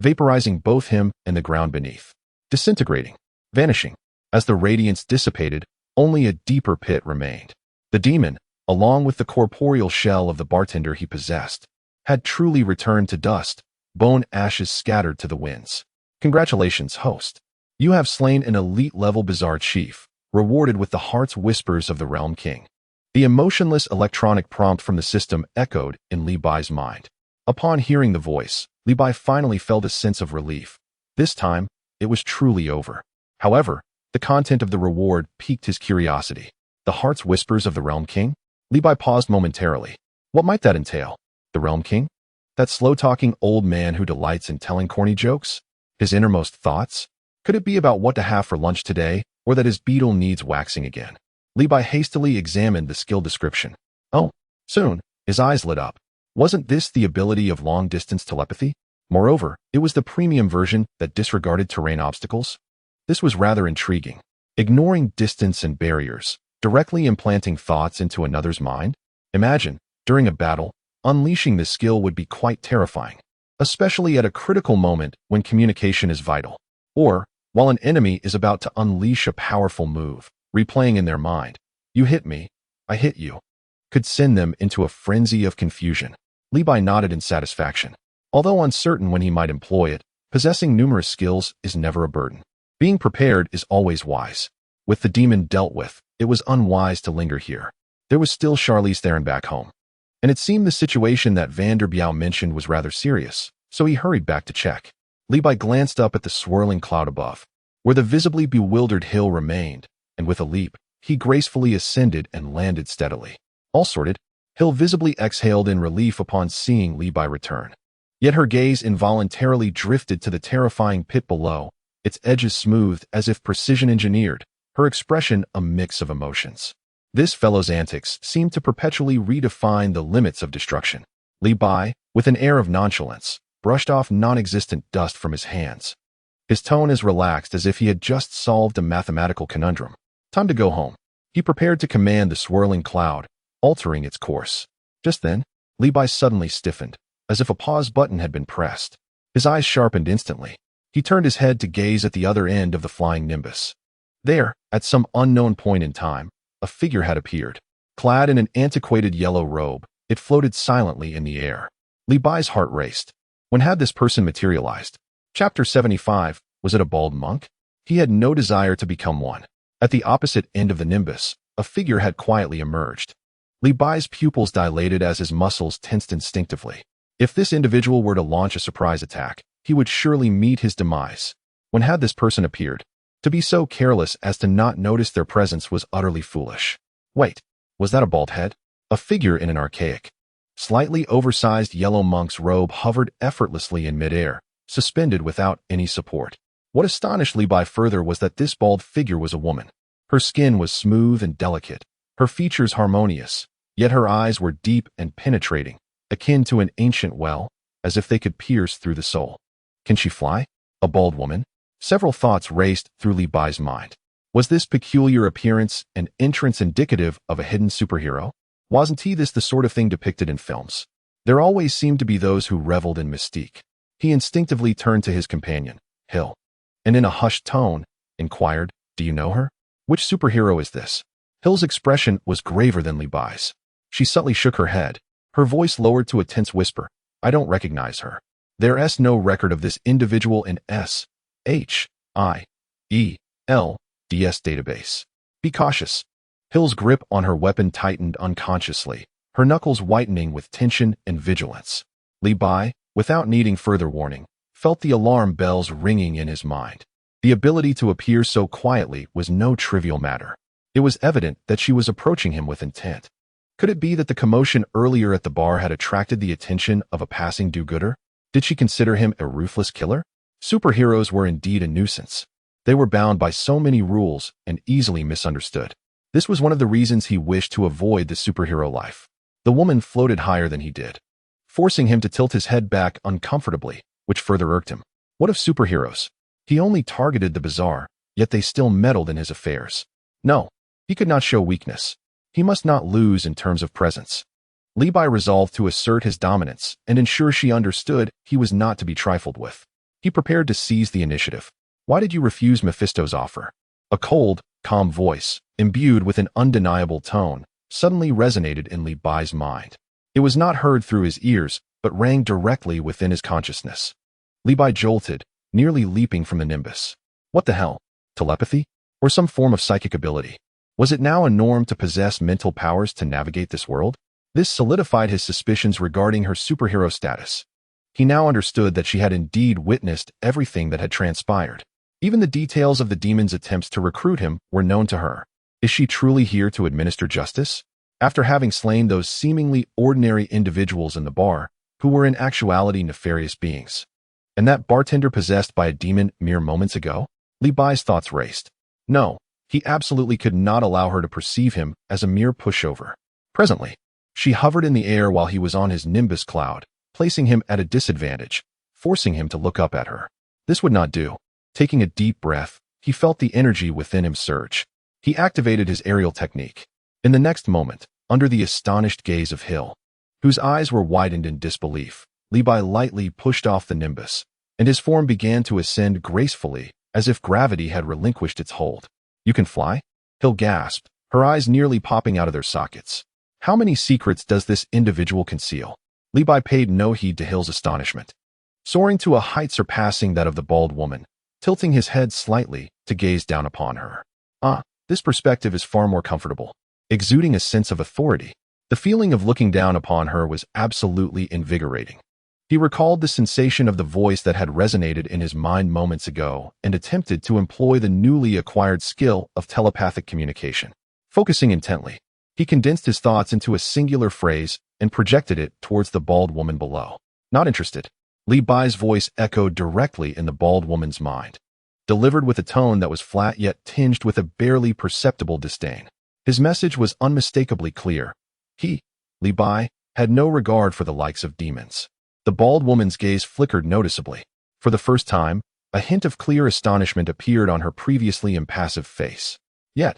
[SPEAKER 1] vaporizing both him and the ground beneath, disintegrating, vanishing. As the radiance dissipated, only a deeper pit remained. The demon, along with the corporeal shell of the bartender he possessed, had truly returned to dust, bone ashes scattered to the winds. Congratulations, host. You have slain an elite-level bizarre chief, rewarded with the heart's whispers of the Realm King. The emotionless electronic prompt from the system echoed in Li Bai's mind. Upon hearing the voice, Li Bai finally felt a sense of relief. This time, it was truly over. However, the content of the reward piqued his curiosity. The heart's whispers of the Realm King? Li Bai paused momentarily. What might that entail? The Realm King? That slow-talking old man who delights in telling corny jokes? His innermost thoughts? Could it be about what to have for lunch today, or that his beetle needs waxing again? Li Bai hastily examined the skill description. Oh, soon, his eyes lit up. Wasn't this the ability of long-distance telepathy? Moreover, it was the premium version that disregarded terrain obstacles. This was rather intriguing. Ignoring distance and barriers, directly implanting thoughts into another's mind? Imagine, during a battle, unleashing this skill would be quite terrifying, especially at a critical moment when communication is vital. Or, while an enemy is about to unleash a powerful move, replaying in their mind, "You hit me, I hit you," could send them into a frenzy of confusion. Li Bai nodded in satisfaction. Although uncertain when he might employ it, possessing numerous skills is never a burden. Being prepared is always wise. With the demon dealt with, it was unwise to linger here. There was still Charlize Theron back home. And it seemed the situation that Vanderbilt mentioned was rather serious, so he hurried back to check. Li Bai glanced up at the swirling cloud above, where the visibly bewildered hill remained, and with a leap, he gracefully ascended and landed steadily. All sorted, Hill visibly exhaled in relief upon seeing Li Bai return. Yet her gaze involuntarily drifted to the terrifying pit below, its edges smoothed as if precision-engineered, her expression a mix of emotions. This fellow's antics seemed to perpetually redefine the limits of destruction. Li Bai, with an air of nonchalance, brushed off non-existent dust from his hands. His tone as relaxed as if he had just solved a mathematical conundrum. Time to go home. He prepared to command the swirling cloud, altering its course. Just then, Li Bai suddenly stiffened, as if a pause button had been pressed. His eyes sharpened instantly. He turned his head to gaze at the other end of the flying nimbus. There, at some unknown point in time, a figure had appeared. Clad in an antiquated yellow robe, it floated silently in the air. Li Bai's heart raced. When had this person materialized? Chapter 75, was it a bald monk? He had no desire to become one. At the opposite end of the nimbus, a figure had quietly emerged. Li Bai's pupils dilated as his muscles tensed instinctively. If this individual were to launch a surprise attack, he would surely meet his demise. When had this person appeared? To be so careless as to not notice their presence was utterly foolish. Wait, was that a bald head? A figure in an archaic, slightly oversized yellow monk's robe hovered effortlessly in midair, suspended without any support. What astonished Li Bai further was that this bald figure was a woman. Her skin was smooth and delicate, her features harmonious, yet her eyes were deep and penetrating, akin to an ancient well, as if they could pierce through the soul. Can she fly? A bald woman? Several thoughts raced through Li Bai's mind. Was this peculiar appearance and entrance indicative of a hidden superhero? Wasn't this the sort of thing depicted in films? There always seemed to be those who reveled in mystique. He instinctively turned to his companion, Hill, and in a hushed tone, inquired, "Do you know her? Which superhero is this?" Hill's expression was graver than Levi's. She subtly shook her head, her voice lowered to a tense whisper. "I don't recognize her. There's no record of this individual in SHIELD's database. Be cautious." Hill's grip on her weapon tightened unconsciously, her knuckles whitening with tension and vigilance. Levi, without needing further warning, felt the alarm bells ringing in his mind. The ability to appear so quietly was no trivial matter. It was evident that she was approaching him with intent. Could it be that the commotion earlier at the bar had attracted the attention of a passing do-gooder? Did she consider him a ruthless killer? Superheroes were indeed a nuisance. They were bound by so many rules and easily misunderstood. This was one of the reasons he wished to avoid the superhero life. The woman floated higher than he did, forcing him to tilt his head back uncomfortably, which further irked him. What of superheroes? He only targeted the bizarre, yet they still meddled in his affairs. No, he could not show weakness. He must not lose in terms of presence. Levi resolved to assert his dominance and ensure she understood he was not to be trifled with. He prepared to seize the initiative. "Why did you refuse Mephisto's offer?" A cold, calm voice, imbued with an undeniable tone, suddenly resonated in Levi's mind. It was not heard through his ears, but rang directly within his consciousness. Levi jolted, nearly leaping from the nimbus. What the hell? Telepathy? Or some form of psychic ability? Was it now a norm to possess mental powers to navigate this world? This solidified his suspicions regarding her superhero status. He now understood that she had indeed witnessed everything that had transpired. Even the details of the demon's attempts to recruit him were known to her. Is she truly here to administer justice? After having slain those seemingly ordinary individuals in the bar, who were in actuality nefarious beings, and that bartender possessed by a demon mere moments ago? Levi's thoughts raced. No, he absolutely could not allow her to perceive him as a mere pushover. Presently, she hovered in the air while he was on his nimbus cloud, placing him at a disadvantage, forcing him to look up at her. This would not do. Taking a deep breath, he felt the energy within him surge. He activated his aerial technique. In the next moment, under the astonished gaze of Hill, whose eyes were widened in disbelief, Levi lightly pushed off the nimbus, and his form began to ascend gracefully, as if gravity had relinquished its hold. "You can fly?" Hill gasped, her eyes nearly popping out of their sockets. How many secrets does this individual conceal? Levi paid no heed to Hill's astonishment. Soaring to a height surpassing that of the bald woman, tilting his head slightly to gaze down upon her. This perspective is far more comfortable. Exuding a sense of authority, the feeling of looking down upon her was absolutely invigorating. He recalled the sensation of the voice that had resonated in his mind moments ago and attempted to employ the newly acquired skill of telepathic communication. Focusing intently, he condensed his thoughts into a singular phrase and projected it towards the bald woman below. "Not interested." Levi's voice echoed directly in the bald woman's mind, delivered with a tone that was flat yet tinged with a barely perceptible disdain. His message was unmistakably clear. He, Levi, had no regard for the likes of demons. The bald woman's gaze flickered noticeably. For the first time, a hint of clear astonishment appeared on her previously impassive face. Yet,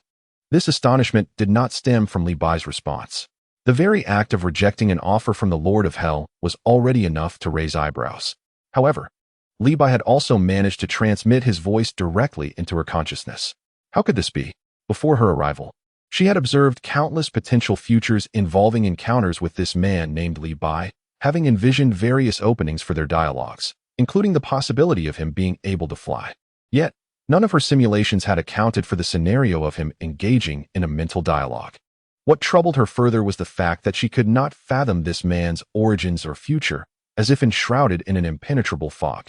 [SPEAKER 1] this astonishment did not stem from Levi's response. The very act of rejecting an offer from the Lord of Hell was already enough to raise eyebrows. However, Levi had also managed to transmit his voice directly into her consciousness. How could this be? Before her arrival, she had observed countless potential futures involving encounters with this man named Levi, having envisioned various openings for their dialogues, including the possibility of him being able to fly. Yet, none of her simulations had accounted for the scenario of him engaging in a mental dialogue. What troubled her further was the fact that she could not fathom this man's origins or future, as if enshrouded in an impenetrable fog.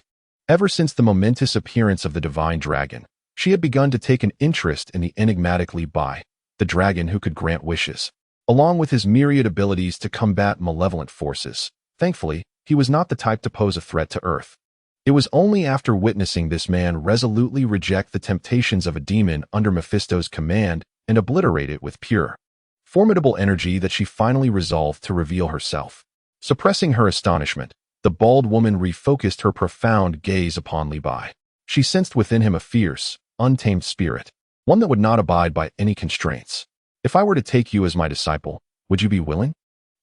[SPEAKER 1] Ever since the momentous appearance of the divine dragon, she had begun to take an interest in the enigmatic Levi, the dragon who could grant wishes. Along with his myriad abilities to combat malevolent forces, thankfully, he was not the type to pose a threat to Earth. It was only after witnessing this man resolutely reject the temptations of a demon under Mephisto's command and obliterate it with pure, formidable energy that she finally resolved to reveal herself. Suppressing her astonishment, the bald woman refocused her profound gaze upon Levi. She sensed within him a fierce, untamed spirit, one that would not abide by any constraints. If I were to take you as my disciple, would you be willing?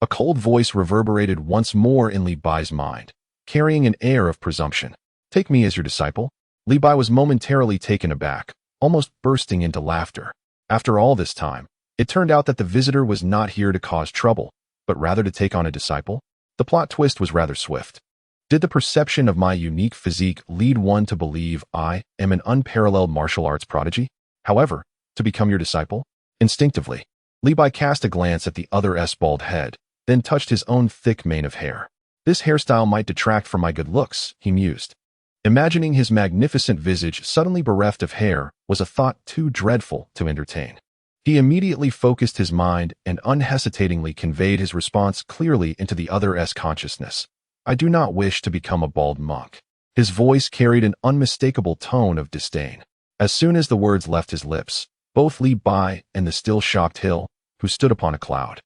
[SPEAKER 1] A cold voice reverberated once more in Li Bai's mind, carrying an air of presumption. Take me as your disciple? Li Bai was momentarily taken aback, almost bursting into laughter. After all this time, it turned out that the visitor was not here to cause trouble, but rather to take on a disciple. The plot twist was rather swift. Did the perception of my unique physique lead one to believe I am an unparalleled martial arts prodigy? However, to become your disciple? Instinctively, Li Bai cast a glance at the other's bald head, then touched his own thick mane of hair. This hairstyle might detract from my good looks, he mused. Imagining his magnificent visage suddenly bereft of hair was a thought too dreadful to entertain. He immediately focused his mind and unhesitatingly conveyed his response clearly into the other's consciousness. I do not wish to become a bald monk. His voice carried an unmistakable tone of disdain. As soon as the words left his lips, both Li Bai and the still shocked Hill, who stood upon a cloud,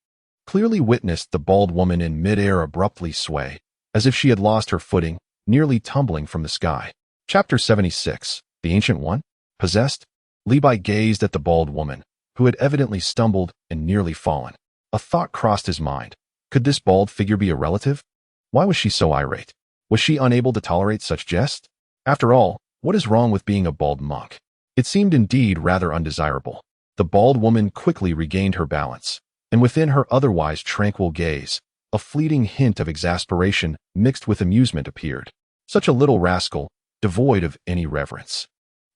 [SPEAKER 1] clearly witnessed the bald woman in midair abruptly sway, as if she had lost her footing, nearly tumbling from the sky. Chapter 76. The Ancient One? Possessed? Li Bai gazed at the bald woman, who had evidently stumbled and nearly fallen. A thought crossed his mind. Could this bald figure be a relative? Why was she so irate? Was she unable to tolerate such jest? After all, what is wrong with being a bald monk? It seemed indeed rather undesirable. The bald woman quickly regained her balance, and within her otherwise tranquil gaze, a fleeting hint of exasperation mixed with amusement appeared. Such a little rascal, devoid of any reverence.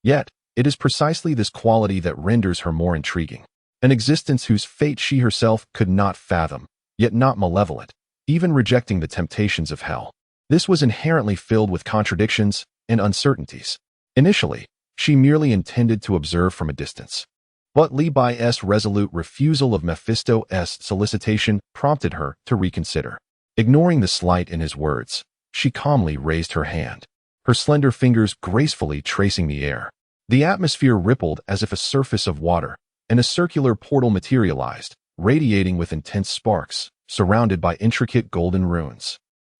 [SPEAKER 1] Yet, it is precisely this quality that renders her more intriguing. An existence whose fate she herself could not fathom, yet not malevolent, even rejecting the temptations of hell. This was inherently filled with contradictions and uncertainties. Initially, she merely intended to observe from a distance. But Li Bai's resolute refusal of Mephisto's solicitation prompted her to reconsider. Ignoring the slight in his words, she calmly raised her hand, her slender fingers gracefully tracing the air. The atmosphere rippled as if a surface of water, and a circular portal materialized, radiating with intense sparks, surrounded by intricate golden runes.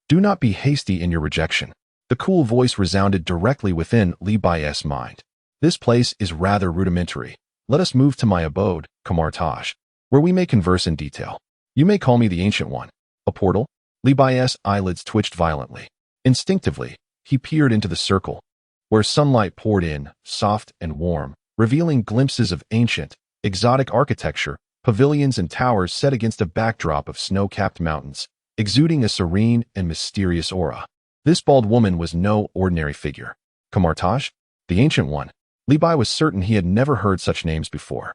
[SPEAKER 1] Do not be hasty in your rejection. The cool voice resounded directly within Li Bai's mind. This place is rather rudimentary. Let us move to my abode, Kamar Taj, where we may converse in detail. You may call me the Ancient One. A portal? Li Bai's eyelids twitched violently. Instinctively, he peered into the circle, where sunlight poured in, soft and warm, revealing glimpses of ancient, exotic architecture, pavilions and towers set against a backdrop of snow-capped mountains, exuding a serene and mysterious aura. This bald woman was no ordinary figure. Kamar Taj? The Ancient One. Li Bai was certain he had never heard such names before.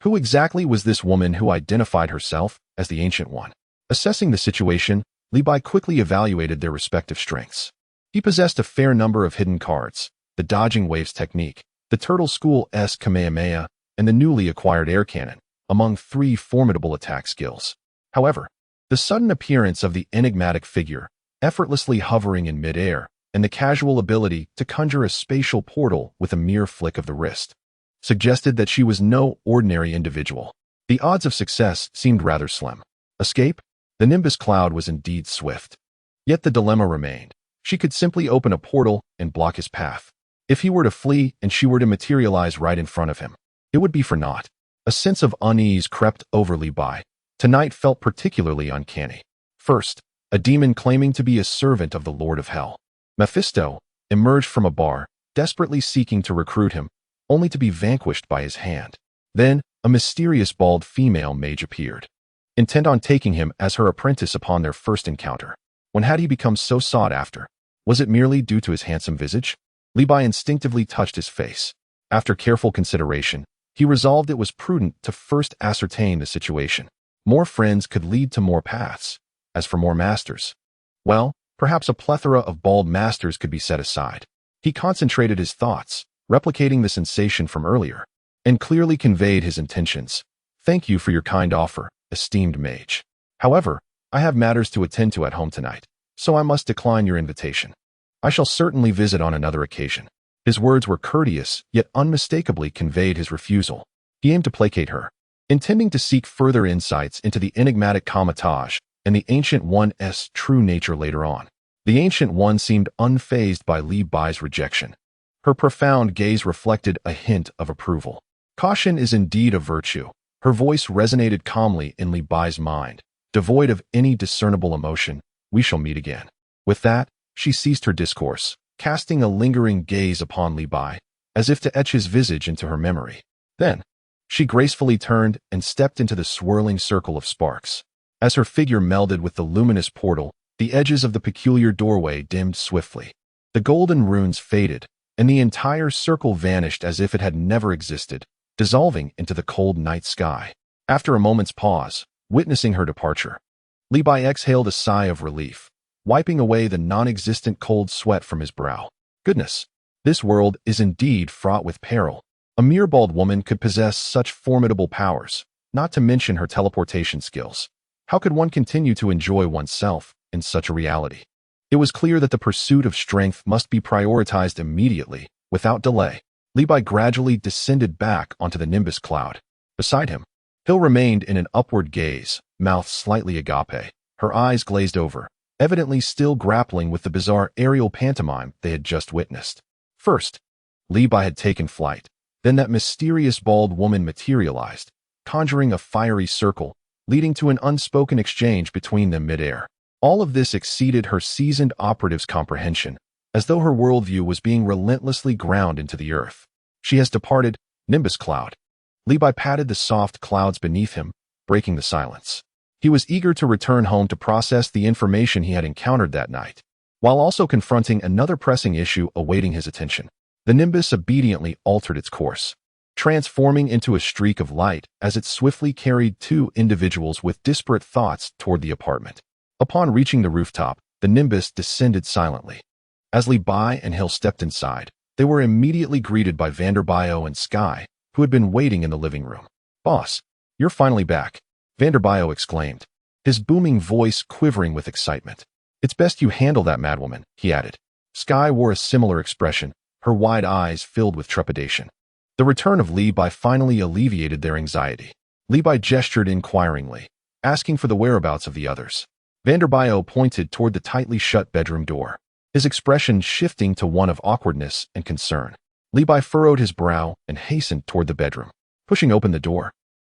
[SPEAKER 1] Who exactly was this woman who identified herself as the Ancient One? Assessing the situation, Li Bai quickly evaluated their respective strengths. He possessed a fair number of hidden cards, the dodging waves technique, the Turtle School's Kamehameha, and the newly acquired air cannon, among 3 formidable attack skills. However, the sudden appearance of the enigmatic figure, effortlessly hovering in midair, and the casual ability to conjure a spatial portal with a mere flick of the wrist, suggested that she was no ordinary individual. The odds of success seemed rather slim. Escape? The Nimbus cloud was indeed swift. Yet the dilemma remained. She could simply open a portal and block his path. If he were to flee and she were to materialize right in front of him, it would be for naught. A sense of unease crept over Li Bai. Tonight felt particularly uncanny. First, a demon claiming to be a servant of the Lord of Hell. Mephisto emerged from a bar, desperately seeking to recruit him, only to be vanquished by his hand. Then, a mysterious bald female mage appeared, intent on taking him as her apprentice upon their first encounter. When had he become so sought after? Was it merely due to his handsome visage? Li Bai instinctively touched his face. After careful consideration, he resolved it was prudent to first ascertain the situation. More friends could lead to more paths. As for more masters, well, perhaps a plethora of bald masters could be set aside. He concentrated his thoughts, replicating the sensation from earlier, and clearly conveyed his intentions. Thank you for your kind offer, esteemed mage. However, I have matters to attend to at home tonight, so I must decline your invitation. I shall certainly visit on another occasion. His words were courteous, yet unmistakably conveyed his refusal. He aimed to placate her, intending to seek further insights into the enigmatic Kamatage and the Ancient One's true nature later on. The Ancient One seemed unfazed by Li Bai's rejection. Her profound gaze reflected a hint of approval. Caution is indeed a virtue. Her voice resonated calmly in Li Bai's mind. Devoid of any discernible emotion, we shall meet again. With that, she ceased her discourse, casting a lingering gaze upon Li Bai, as if to etch his visage into her memory. Then, she gracefully turned and stepped into the swirling circle of sparks. As her figure melded with the luminous portal, the edges of the peculiar doorway dimmed swiftly. The golden runes faded, and the entire circle vanished as if it had never existed, dissolving into the cold night sky. After a moment's pause, witnessing her departure, Li Bai exhaled a sigh of relief, wiping away the non-existent cold sweat from his brow. Goodness, this world is indeed fraught with peril. A mere bald woman could possess such formidable powers, not to mention her teleportation skills. How could one continue to enjoy oneself in such a reality? It was clear that the pursuit of strength must be prioritized immediately, without delay. Li Bai gradually descended back onto the nimbus cloud. Beside him, Hill remained in an upward gaze, mouth slightly agape, her eyes glazed over, evidently still grappling with the bizarre aerial pantomime they had just witnessed. First, Li Bai had taken flight. Then that mysterious bald woman materialized, conjuring a fiery circle, leading to an unspoken exchange between them midair. All of this exceeded her seasoned operative's comprehension, as though her worldview was being relentlessly ground into the earth. She has departed, Nimbus Cloud. Li Bai patted the soft clouds beneath him, breaking the silence. He was eager to return home to process the information he had encountered that night, while also confronting another pressing issue awaiting his attention. The Nimbus obediently altered its course, transforming into a streak of light as it swiftly carried two individuals with disparate thoughts toward the apartment. Upon reaching the rooftop, the Nimbus descended silently. As Li Bai and Hill stepped inside, they were immediately greeted by Vanderbio and Sky, who had been waiting in the living room. "Boss, you're finally back," Vanderbio exclaimed, his booming voice quivering with excitement. "It's best you handle that madwoman," he added. Sky wore a similar expression, her wide eyes filled with trepidation. The return of Li Bai finally alleviated their anxiety. Li Bai gestured inquiringly, asking for the whereabouts of the others. Vanderbio pointed toward the tightly shut bedroom door, his expression shifting to one of awkwardness and concern. Li Bai furrowed his brow and hastened toward the bedroom. Pushing open the door,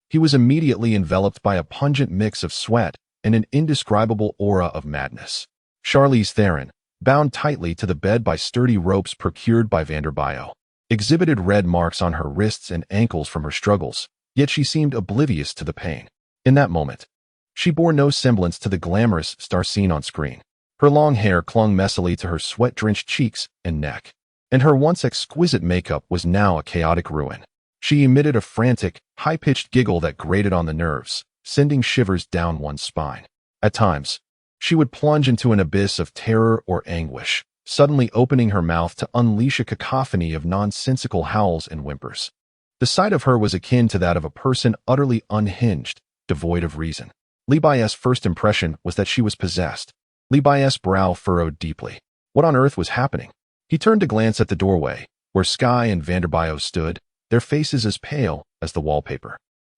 [SPEAKER 1] he was immediately enveloped by a pungent mix of sweat and an indescribable aura of madness. Charlize Theron, bound tightly to the bed by sturdy ropes procured by Vanderbio, exhibited red marks on her wrists and ankles from her struggles, yet she seemed oblivious to the pain. In that moment, she bore no semblance to the glamorous star seen on screen. Her long hair clung messily to her sweat-drenched cheeks and neck, and her once exquisite makeup was now a chaotic ruin. She emitted a frantic, high-pitched giggle that grated on the nerves, sending shivers down one's spine. At times, she would plunge into an abyss of terror or anguish, suddenly opening her mouth to unleash a cacophony of nonsensical howls and whimpers. The sight of her was akin to that of a person utterly unhinged, devoid of reason. Li Bai's first impression was that she was possessed. Li Bai's brow furrowed deeply. What on earth was happening? He turned to glance at the doorway, where Sky and Vanderbio stood, their faces as pale as the wallpaper.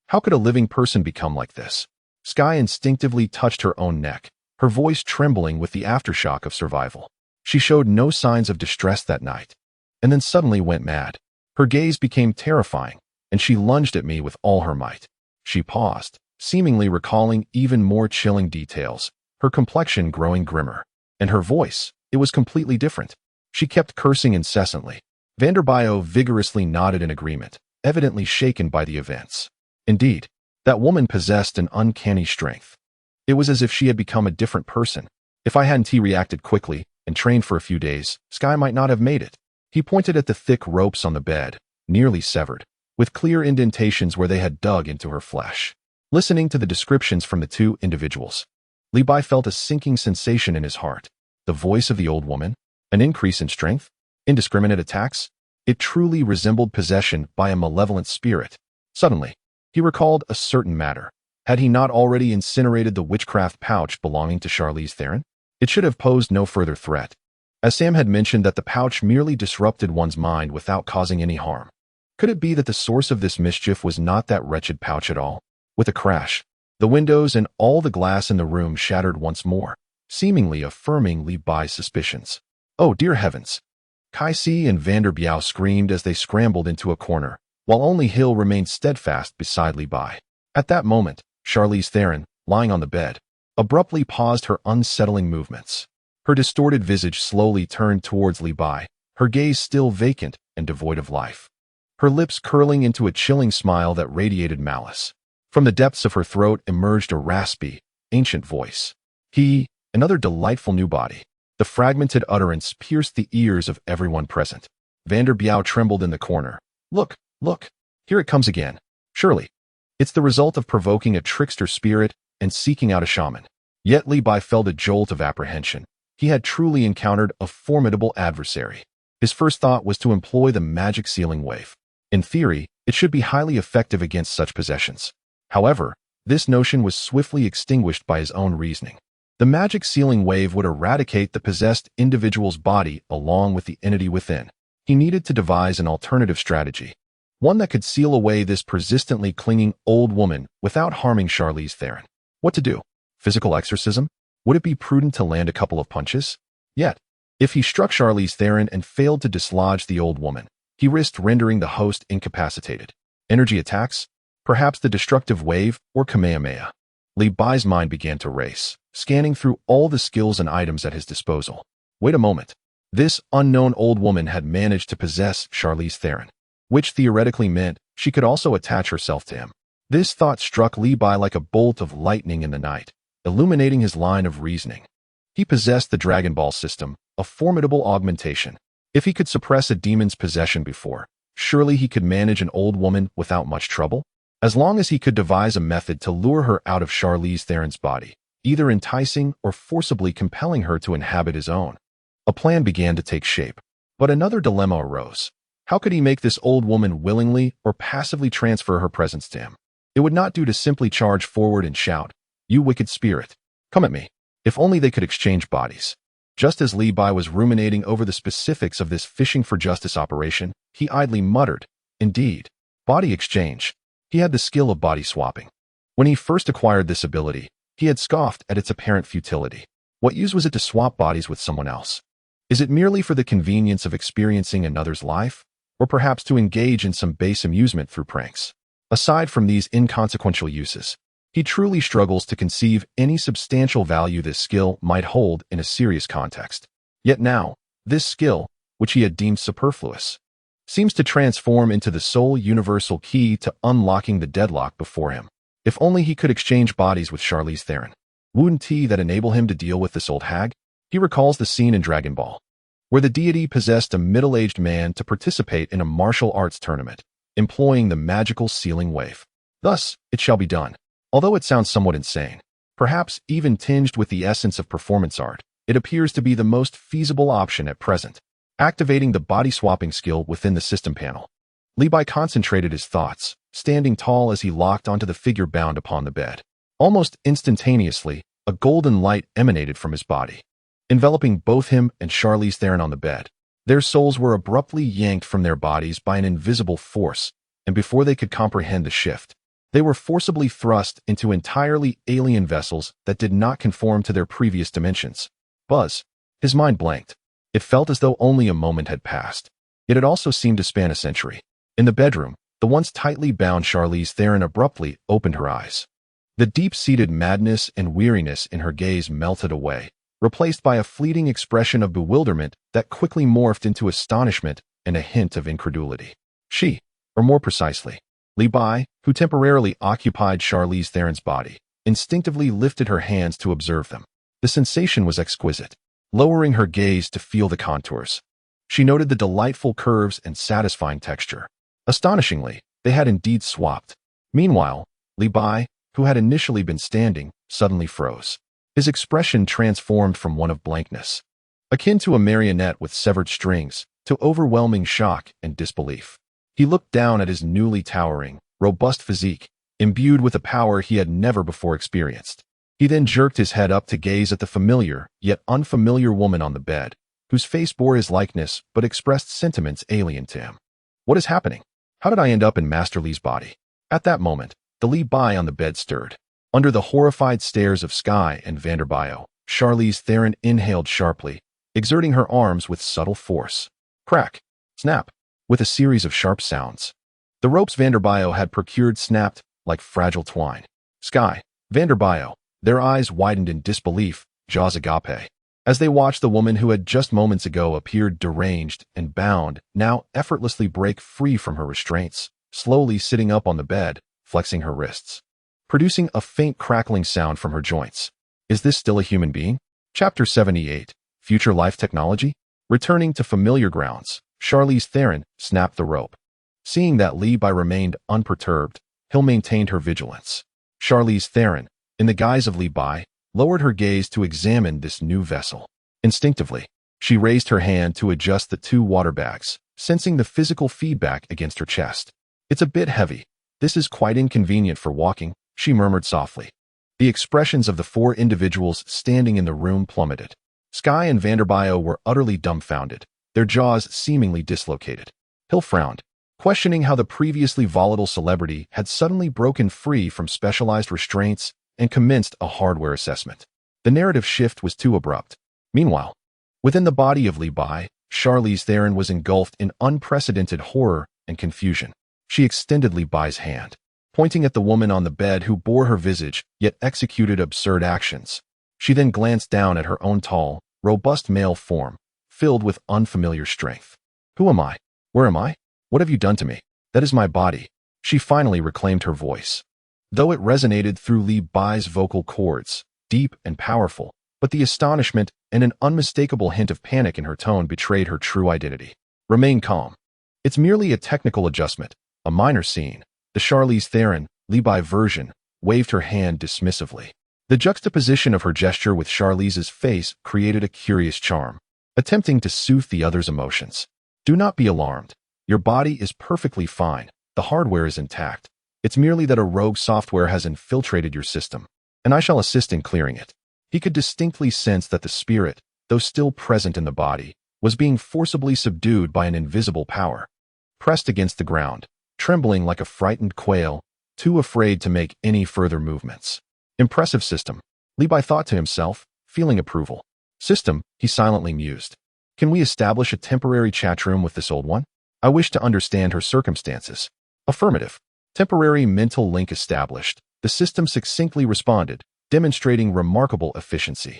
[SPEAKER 1] How could a living person become like this? Sky instinctively touched her own neck, her voice trembling with the aftershock of survival. She showed no signs of distress that night, and then suddenly went mad. Her gaze became terrifying, and she lunged at me with all her might. She paused, seemingly recalling even more chilling details, her complexion growing grimmer. And her voice, it was completely different. She kept cursing incessantly. Vanderbio vigorously nodded in agreement, evidently shaken by the events. Indeed, that woman possessed an uncanny strength. It was as if she had become a different person. If I hadn't reacted quickly and trained for a few days, Sky might not have made it. He pointed at the thick ropes on the bed, nearly severed, with clear indentations where they had dug into her flesh. Listening to the descriptions from the two individuals, Li Bai felt a sinking sensation in his heart. The voice of the old woman, an increase in strength, indiscriminate attacks. It truly resembled possession by a malevolent spirit. Suddenly, he recalled a certain matter. Had he not already incinerated the witchcraft pouch belonging to Charlize Theron? It should have posed no further threat, as Sam had mentioned that the pouch merely disrupted one's mind without causing any harm. Could it be that the source of this mischief was not that wretched pouch at all? With a crash, the windows and all the glass in the room shattered once more, seemingly affirming Li Bai's suspicions. "Oh, dear heavens!" Kai Si and Vanderbiao screamed as they scrambled into a corner, while only Hill remained steadfast beside Li Bai. At that moment, Charlize Theron, lying on the bed, abruptly paused her unsettling movements. Her distorted visage slowly turned towards Li Bai, her gaze still vacant and devoid of life. Her lips curling into a chilling smile that radiated malice. From the depths of her throat emerged a raspy, ancient voice. Another delightful new body. The fragmented utterance pierced the ears of everyone present. Vanderbiau trembled in the corner. Look, here it comes again. Surely, it's the result of provoking a trickster spirit and seeking out a shaman. Yet Li Bai felt a jolt of apprehension. He had truly encountered a formidable adversary. His first thought was to employ the magic sealing wave. In theory, it should be highly effective against such possessions. However, this notion was swiftly extinguished by his own reasoning. The magic sealing wave would eradicate the possessed individual's body along with the entity within. He needed to devise an alternative strategy, one that could seal away this persistently clinging old woman without harming Charlize Theron. What to do? Physical exorcism? Would it be prudent to land a couple of punches? Yet, if he struck Charlize Theron and failed to dislodge the old woman, he risked rendering the host incapacitated. Energy attacks? Perhaps the destructive wave or Kamehameha. Li Bai's mind began to race, scanning through all the skills and items at his disposal. Wait a moment. This unknown old woman had managed to possess Charlize Theron, which theoretically meant she could also attach herself to him. This thought struck Li Bai like a bolt of lightning in the night, illuminating his line of reasoning. He possessed the Dragon Ball system, a formidable augmentation. If he could suppress a demon's possession before, surely he could manage an old woman without much trouble? As long as he could devise a method to lure her out of Charlize Theron's body, either enticing or forcibly compelling her to inhabit his own. A plan began to take shape, but another dilemma arose. How could he make this old woman willingly or passively transfer her presence to him? It would not do to simply charge forward and shout, "You wicked spirit, come at me." If only they could exchange bodies. Just as Li Bai was ruminating over the specifics of this fishing for justice operation, he idly muttered, "Indeed, body exchange." He had the skill of body swapping. When he first acquired this ability, he had scoffed at its apparent futility. What use was it to swap bodies with someone else? Is it merely for the convenience of experiencing another's life? Or perhaps to engage in some base amusement through pranks? Aside from these inconsequential uses, he truly struggles to conceive any substantial value this skill might hold in a serious context. Yet now, this skill, which he had deemed superfluous, seems to transform into the sole universal key to unlocking the deadlock before him. If only he could exchange bodies with Charlize Theron. Wouldn't that enable him to deal with this old hag? He recalls the scene in Dragon Ball, where the deity possessed a middle-aged man to participate in a martial arts tournament, employing the magical sealing wave. Thus, it shall be done. Although it sounds somewhat insane, perhaps even tinged with the essence of performance art, it appears to be the most feasible option at present. Activating the body-swapping skill within the system panel, Li Bai concentrated his thoughts, standing tall as he locked onto the figure bound upon the bed. Almost instantaneously, a golden light emanated from his body, enveloping both him and Charlize Theron on the bed. Their souls were abruptly yanked from their bodies by an invisible force, and before they could comprehend the shift, they were forcibly thrust into entirely alien vessels that did not conform to their previous dimensions. Buzz, his mind blanked. It felt as though only a moment had passed. Yet it also seemed to span a century. In the bedroom, the once tightly bound Charlize Theron abruptly opened her eyes. The deep-seated madness and weariness in her gaze melted away, replaced by a fleeting expression of bewilderment that quickly morphed into astonishment and a hint of incredulity. She, or more precisely, Li Bai, who temporarily occupied Charlize Theron's body, instinctively lifted her hands to observe them. The sensation was exquisite. Lowering her gaze to feel the contours, she noted the delightful curves and satisfying texture. Astonishingly, they had indeed swapped. Meanwhile, Li Bai, who had initially been standing, suddenly froze. His expression transformed from one of blankness, akin to a marionette with severed strings, to overwhelming shock and disbelief. He looked down at his newly towering, robust physique, imbued with a power he had never before experienced. He then jerked his head up to gaze at the familiar, yet unfamiliar woman on the bed, whose face bore his likeness but expressed sentiments alien to him. What is happening? How did I end up in Master Li's body? At that moment, the Li Bai on the bed stirred. Under the horrified stares of Sky and Vanderbiau, Charlize Theron inhaled sharply, exerting her arms with subtle force. Crack! Snap! With a series of sharp sounds. The ropes Vanderbio had procured snapped like fragile twine. Sky, Vanderbio, their eyes widened in disbelief, jaws agape, as they watched the woman who had just moments ago appeared deranged and bound, now effortlessly break free from her restraints, slowly sitting up on the bed, flexing her wrists, producing a faint crackling sound from her joints. Is this still a human being? Chapter 78, Future Life Technology? Returning to familiar grounds, Charlize Theron snapped the rope. Seeing that Li Bai remained unperturbed, Hill maintained her vigilance. Charlize Theron, in the guise of Li Bai, lowered her gaze to examine this new vessel. Instinctively, she raised her hand to adjust the two water bags, sensing the physical feedback against her chest. It's a bit heavy. This is quite inconvenient for walking, she murmured softly. The expressions of the four individuals standing in the room plummeted. Sky and Vanderbio were utterly dumbfounded, their jaws seemingly dislocated. Hill frowned, questioning how the previously volatile celebrity had suddenly broken free from specialized restraints and commenced a hardware assessment. The narrative shift was too abrupt. Meanwhile, within the body of Li Bai, Charlize Theron was engulfed in unprecedented horror and confusion. She extended Li Bai's hand, pointing at the woman on the bed who bore her visage yet executed absurd actions. She then glanced down at her own tall, robust male form, filled with unfamiliar strength. Who am I? Where am I? What have you done to me? That is my body. She finally reclaimed her voice. Though it resonated through Li Bai's vocal cords, deep and powerful, but the astonishment and an unmistakable hint of panic in her tone betrayed her true identity. Remain calm. It's merely a technical adjustment, a minor scene. The Charlize Theron, Li Bai version, waved her hand dismissively. The juxtaposition of her gesture with Charlize's face created a curious charm, attempting to soothe the other's emotions. Do not be alarmed. Your body is perfectly fine. The hardware is intact. It's merely that a rogue software has infiltrated your system, and I shall assist in clearing it. He could distinctly sense that the spirit, though still present in the body, was being forcibly subdued by an invisible power. Pressed against the ground, trembling like a frightened quail, too afraid to make any further movements. Impressive system, Li Bai thought to himself, feeling approval. System, he silently mused. Can we establish a temporary chat room with this old one? I wish to understand her circumstances. Affirmative. Temporary mental link established. The system succinctly responded, demonstrating remarkable efficiency.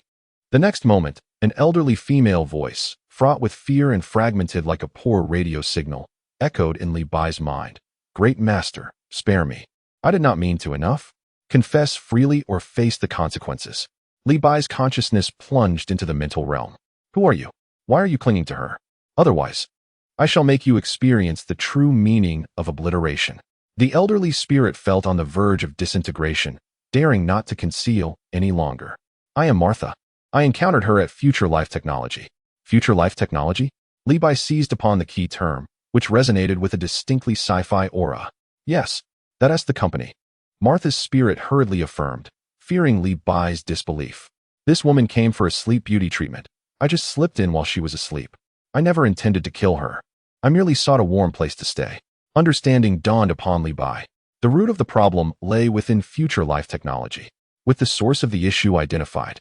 [SPEAKER 1] The next moment, an elderly female voice, fraught with fear and fragmented like a poor radio signal, echoed in Li Bai's mind. Great Master, spare me. I did not mean to enough. Confess freely or face the consequences. Li Bai's consciousness plunged into the mental realm. Who are you? Why are you clinging to her? Otherwise, I shall make you experience the true meaning of obliteration. The elderly spirit felt on the verge of disintegration, daring not to conceal any longer. I am Martha. I encountered her at Future Life Technology. Future Life Technology? Li Bai seized upon the key term, which resonated with a distinctly sci-fi aura. Yes, that's the company. Martha's spirit hurriedly affirmed, fearing Li Bai's disbelief. This woman came for a sleep beauty treatment. I just slipped in while she was asleep. I never intended to kill her. I merely sought a warm place to stay. Understanding dawned upon Li Bai. The root of the problem lay within Future Life Technology. With the source of the issue identified,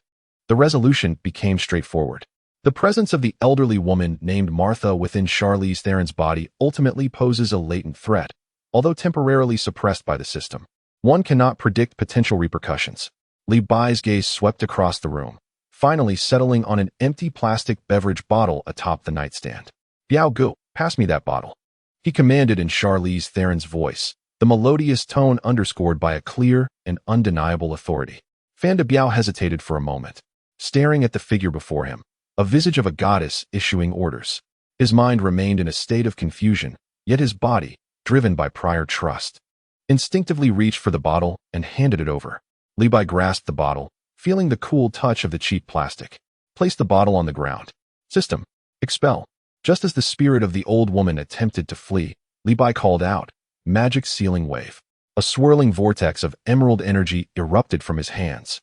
[SPEAKER 1] the resolution became straightforward. The presence of the elderly woman named Martha within Charlize Theron's body ultimately poses a latent threat, although temporarily suppressed by the system. One cannot predict potential repercussions. Li Bai's gaze swept across the room, finally settling on an empty plastic beverage bottle atop the nightstand. Biao Gu, pass me that bottle. He commanded in Charlize Theron's voice, the melodious tone underscored by a clear and undeniable authority. Fan de Biao hesitated for a moment, staring at the figure before him, a visage of a goddess issuing orders. His mind remained in a state of confusion, yet his body, driven by prior trust, instinctively reached for the bottle and handed it over. Li Bai grasped the bottle, feeling the cool touch of the cheap plastic. Placed the bottle on the ground. System, expel. Just as the spirit of the old woman attempted to flee, Li Bai called out, magic sealing wave. A swirling vortex of emerald energy erupted from his hands,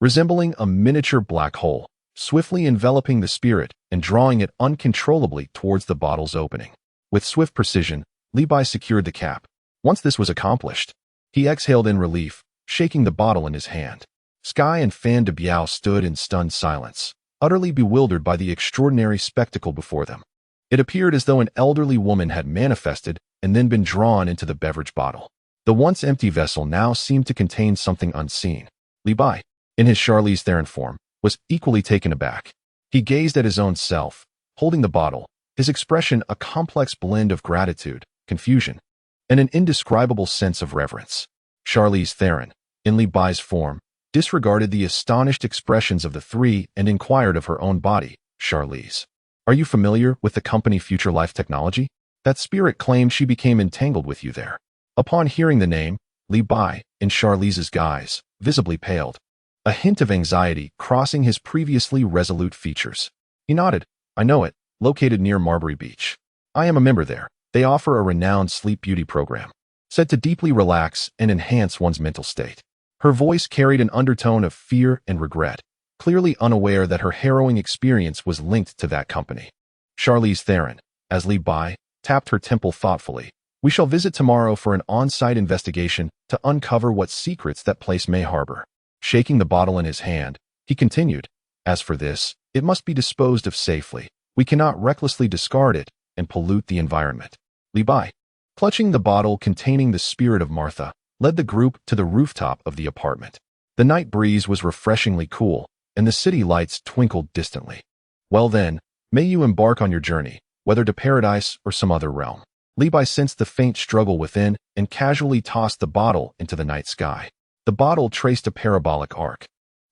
[SPEAKER 1] resembling a miniature black hole, swiftly enveloping the spirit and drawing it uncontrollably towards the bottle's opening. With swift precision, Li Bai secured the cap. Once this was accomplished, he exhaled in relief, shaking the bottle in his hand. Sky and Fan de Biao stood in stunned silence, utterly bewildered by the extraordinary spectacle before them. It appeared as though an elderly woman had manifested and then been drawn into the beverage bottle. The once empty vessel now seemed to contain something unseen. Li Bai, in his Charlize Theron form, was equally taken aback. He gazed at his own self, holding the bottle, his expression a complex blend of gratitude, confusion, and an indescribable sense of reverence. Charlize Theron, in Li Bai's form, disregarded the astonished expressions of the three and inquired of her own body, Charlize, "Are you familiar with the company Future Life Technology? That spirit claimed she became entangled with you there." Upon hearing the name, Li Bai, in Charlize's guise, visibly paled, a hint of anxiety crossing his previously resolute features. He nodded. "I know it, located near Marbury Beach. I am a member there. They offer a renowned sleep beauty program, said to deeply relax and enhance one's mental state." Her voice carried an undertone of fear and regret, clearly unaware that her harrowing experience was linked to that company. Charlize Theron, as Li Bai, tapped her temple thoughtfully. "We shall visit tomorrow for an on-site investigation to uncover what secrets that place may harbor." Shaking the bottle in his hand, he continued, "As for this, it must be disposed of safely. We cannot recklessly discard it and pollute the environment." Li Bai, clutching the bottle containing the spirit of Martha, led the group to the rooftop of the apartment. The night breeze was refreshingly cool, and the city lights twinkled distantly. "Well then, may you embark on your journey, whether to paradise or some other realm." Li Bai sensed the faint struggle within and casually tossed the bottle into the night sky. The bottle traced a parabolic arc,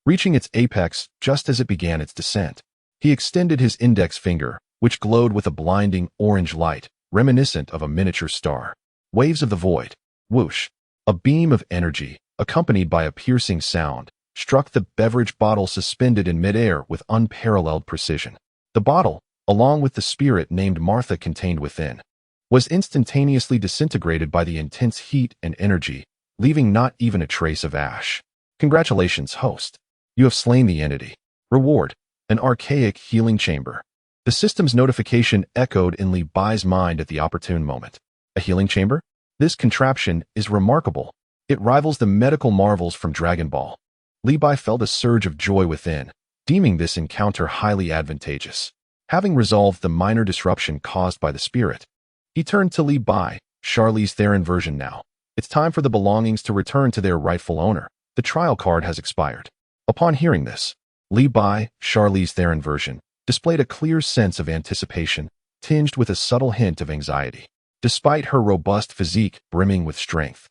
[SPEAKER 1] reaching its apex just as it began its descent. He extended his index finger, which glowed with a blinding orange light, reminiscent of a miniature star. Waves of the void. Whoosh. A beam of energy, accompanied by a piercing sound, struck the beverage bottle suspended in midair with unparalleled precision. The bottle, along with the spirit named Martha contained within, was instantaneously disintegrated by the intense heat and energy, leaving not even a trace of ash. "Congratulations, host. You have slain the entity. Reward, an archaic healing chamber." The system's notification echoed in Li Bai's mind at the opportune moment. A healing chamber? This contraption is remarkable. It rivals the medical marvels from Dragon Ball. Li Bai felt a surge of joy within, deeming this encounter highly advantageous. Having resolved the minor disruption caused by the spirit, he turned to Li Bai, Charlize Theron version now. "It's time for the belongings to return to their rightful owner. The trial card has expired." Upon hearing this, Li Bai, Charlize Theron version, displayed a clear sense of anticipation, tinged with a subtle hint of anxiety. Despite her robust physique brimming with strength,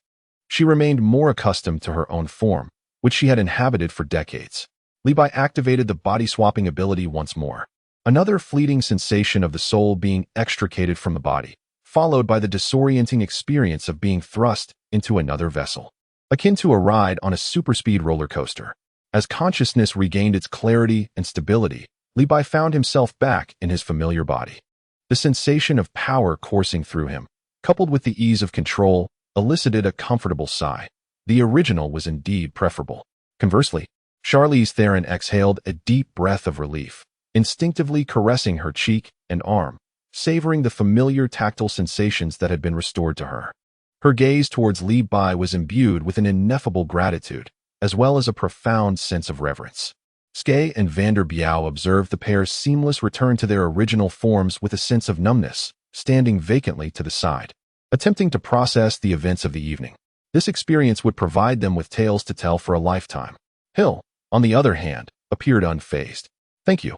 [SPEAKER 1] she remained more accustomed to her own form, which she had inhabited for decades. Li Bai activated the body-swapping ability once more. Another fleeting sensation of the soul being extricated from the body, followed by the disorienting experience of being thrust into another vessel, akin to a ride on a superspeed roller coaster. As consciousness regained its clarity and stability, Li Bai found himself back in his familiar body. The sensation of power coursing through him, coupled with the ease of control, elicited a comfortable sigh. The original was indeed preferable. Conversely, Charlize Theron exhaled a deep breath of relief, instinctively caressing her cheek and arm, savoring the familiar tactile sensations that had been restored to her. Her gaze towards Li Bai was imbued with an ineffable gratitude, as well as a profound sense of reverence. Skye and Vander Biao observed the pair's seamless return to their original forms with a sense of numbness, standing vacantly to the side, attempting to process the events of the evening. This experience would provide them with tales to tell for a lifetime. Hill, on the other hand, appeared unfazed. "Thank you,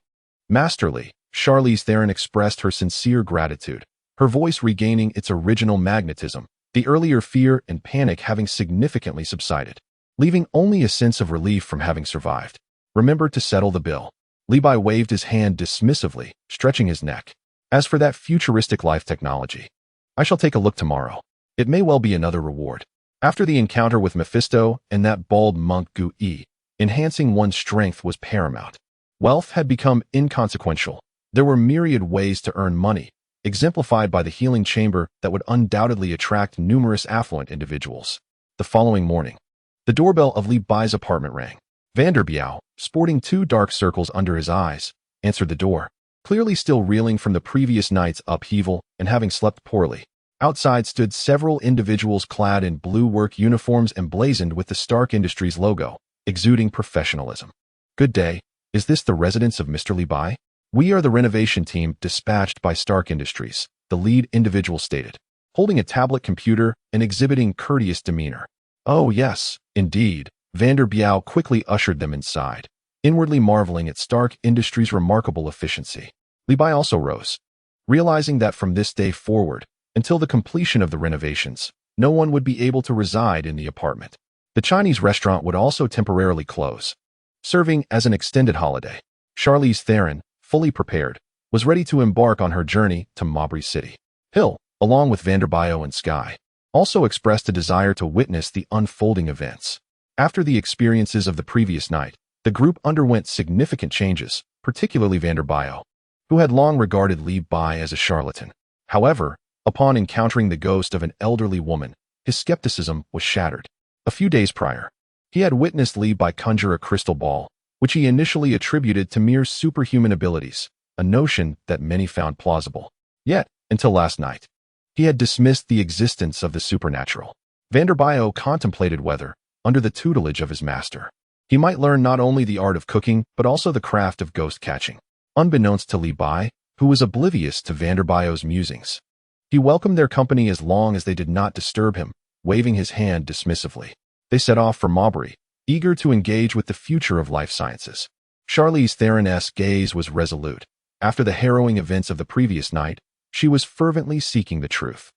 [SPEAKER 1] Masterly." Charlize Theron expressed her sincere gratitude, her voice regaining its original magnetism, the earlier fear and panic having significantly subsided, leaving only a sense of relief from having survived. "Remember to settle the bill." Li Bai waved his hand dismissively, stretching his neck. "As for that futuristic life technology, I shall take a look tomorrow. It may well be another reward." After the encounter with Mephisto and that bald monk Gu Yi, enhancing one's strength was paramount. Wealth had become inconsequential. There were myriad ways to earn money, exemplified by the healing chamber that would undoubtedly attract numerous affluent individuals. The following morning, the doorbell of Li Bai's apartment rang. Vander Biao, sporting 2 dark circles under his eyes, answered the door, clearly still reeling from the previous night's upheaval and having slept poorly. Outside stood several individuals clad in blue work uniforms emblazoned with the Stark Industries logo, exuding professionalism. "Good day. Is this the residence of Mr. Li Bai?" "We are the renovation team dispatched by Stark Industries," the lead individual stated, holding a tablet computer and exhibiting courteous demeanor. "Oh yes, indeed." Vanderbiau quickly ushered them inside, inwardly marveling at Stark Industries' remarkable efficiency. Li Bai also rose, realizing that from this day forward, until the completion of the renovations, no one would be able to reside in the apartment. The Chinese restaurant would also temporarily close, serving as an extended holiday. Charlize Theron, fully prepared, was ready to embark on her journey to Maubry City. Hill, along with Vanderbiau and Sky, also expressed a desire to witness the unfolding events. After the experiences of the previous night, the group underwent significant changes, particularly Vanderbiau, who had long regarded Li Bai as a charlatan. However, upon encountering the ghost of an elderly woman, his skepticism was shattered. A few days prior, he had witnessed Li Bai conjure a crystal ball, which he initially attributed to mere superhuman abilities, a notion that many found plausible. Yet, until last night, he had dismissed the existence of the supernatural. Vanderbiau contemplated whether, under the tutelage of his master, he might learn not only the art of cooking but also the craft of ghost catching. Unbeknownst to Li Bai, who was oblivious to Vanderbiau's musings, he welcomed their company as long as they did not disturb him, waving his hand dismissively. They set off for Maubry, eager to engage with the future of life sciences. Charlize Theron's gaze was resolute. After the harrowing events of the previous night, she was fervently seeking the truth.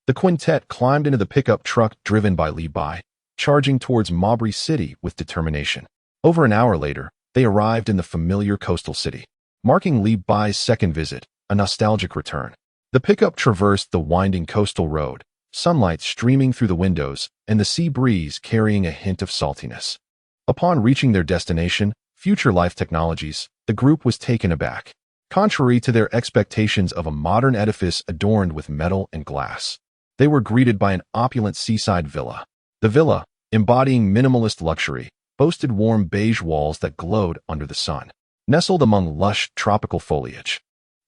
[SPEAKER 1] The quintet climbed into the pickup truck driven by Li Bai, charging towards Maubry City with determination. Over an hour later, they arrived in the familiar coastal city, marking Li Bai's second visit, a nostalgic return. The pickup traversed the winding coastal road, sunlight streaming through the windows and the sea breeze carrying a hint of saltiness. Upon reaching their destination, Future Life Technologies, the group was taken aback. Contrary to their expectations of a modern edifice adorned with metal and glass, they were greeted by an opulent seaside villa. The villa, embodying minimalist luxury, boasted warm beige walls that glowed under the sun. Nestled among lush tropical foliage,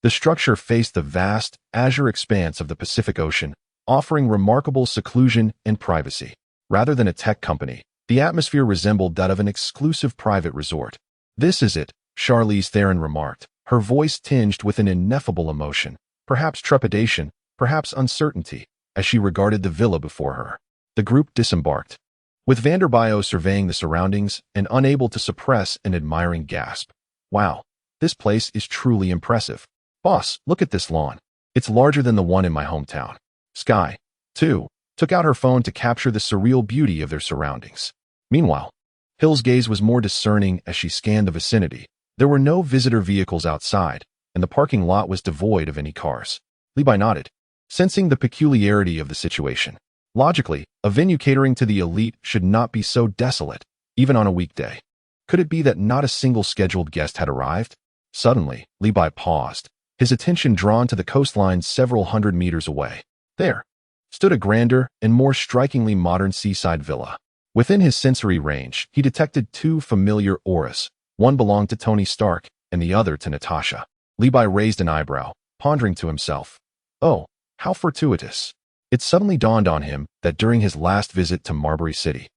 [SPEAKER 1] the structure faced the vast, azure expanse of the Pacific Ocean, offering remarkable seclusion and privacy. Rather than a tech company, the atmosphere resembled that of an exclusive private resort. "This is it," Charlize Theron remarked, her voice tinged with an ineffable emotion, perhaps trepidation, perhaps uncertainty, as she regarded the villa before her. The group disembarked, with Vanderbiau surveying the surroundings and unable to suppress an admiring gasp. "Wow, this place is truly impressive. Boss, look at this lawn. It's larger than the one in my hometown." Sky, too, took out her phone to capture the surreal beauty of their surroundings. Meanwhile, Hill's gaze was more discerning as she scanned the vicinity. There were no visitor vehicles outside, and the parking lot was devoid of any cars. Li Bai nodded, sensing the peculiarity of the situation. Logically, a venue catering to the elite should not be so desolate, even on a weekday. Could it be that not a single scheduled guest had arrived? Suddenly, Li Bai paused, his attention drawn to the coastline several hundred meters away. There stood a grander and more strikingly modern seaside villa. Within his sensory range, he detected two familiar auras. One belonged to Tony Stark, and the other to Natasha. Li Bai raised an eyebrow, pondering to himself, "Oh, how fortuitous." It suddenly dawned on him that during his last visit to Maubry City,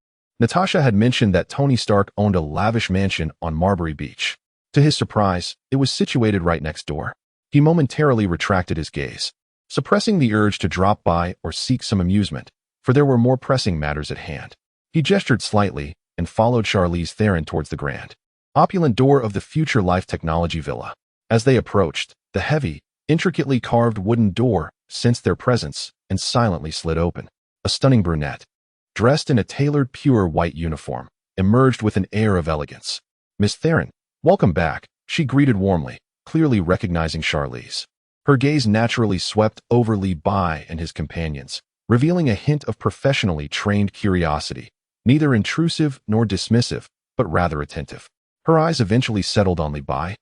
[SPEAKER 1] Natasha had mentioned that Tony Stark owned a lavish mansion on Maubry Beach. To his surprise, it was situated right next door. He momentarily retracted his gaze, suppressing the urge to drop by or seek some amusement, for there were more pressing matters at hand. He gestured slightly and followed Charlize Theron towards the grand, opulent door of the Future Life Technology Villa. As they approached, the heavy, intricately carved wooden door sensed their presence and silently slid open. A stunning brunette, dressed in a tailored pure white uniform, emerged with an air of elegance. "Miss Theron, welcome back," she greeted warmly, clearly recognizing Charlize. Her gaze naturally swept over Li Bai and his companions, revealing a hint of professionally trained curiosity, neither intrusive nor dismissive, but rather attentive. Her eyes eventually settled on Li Bai,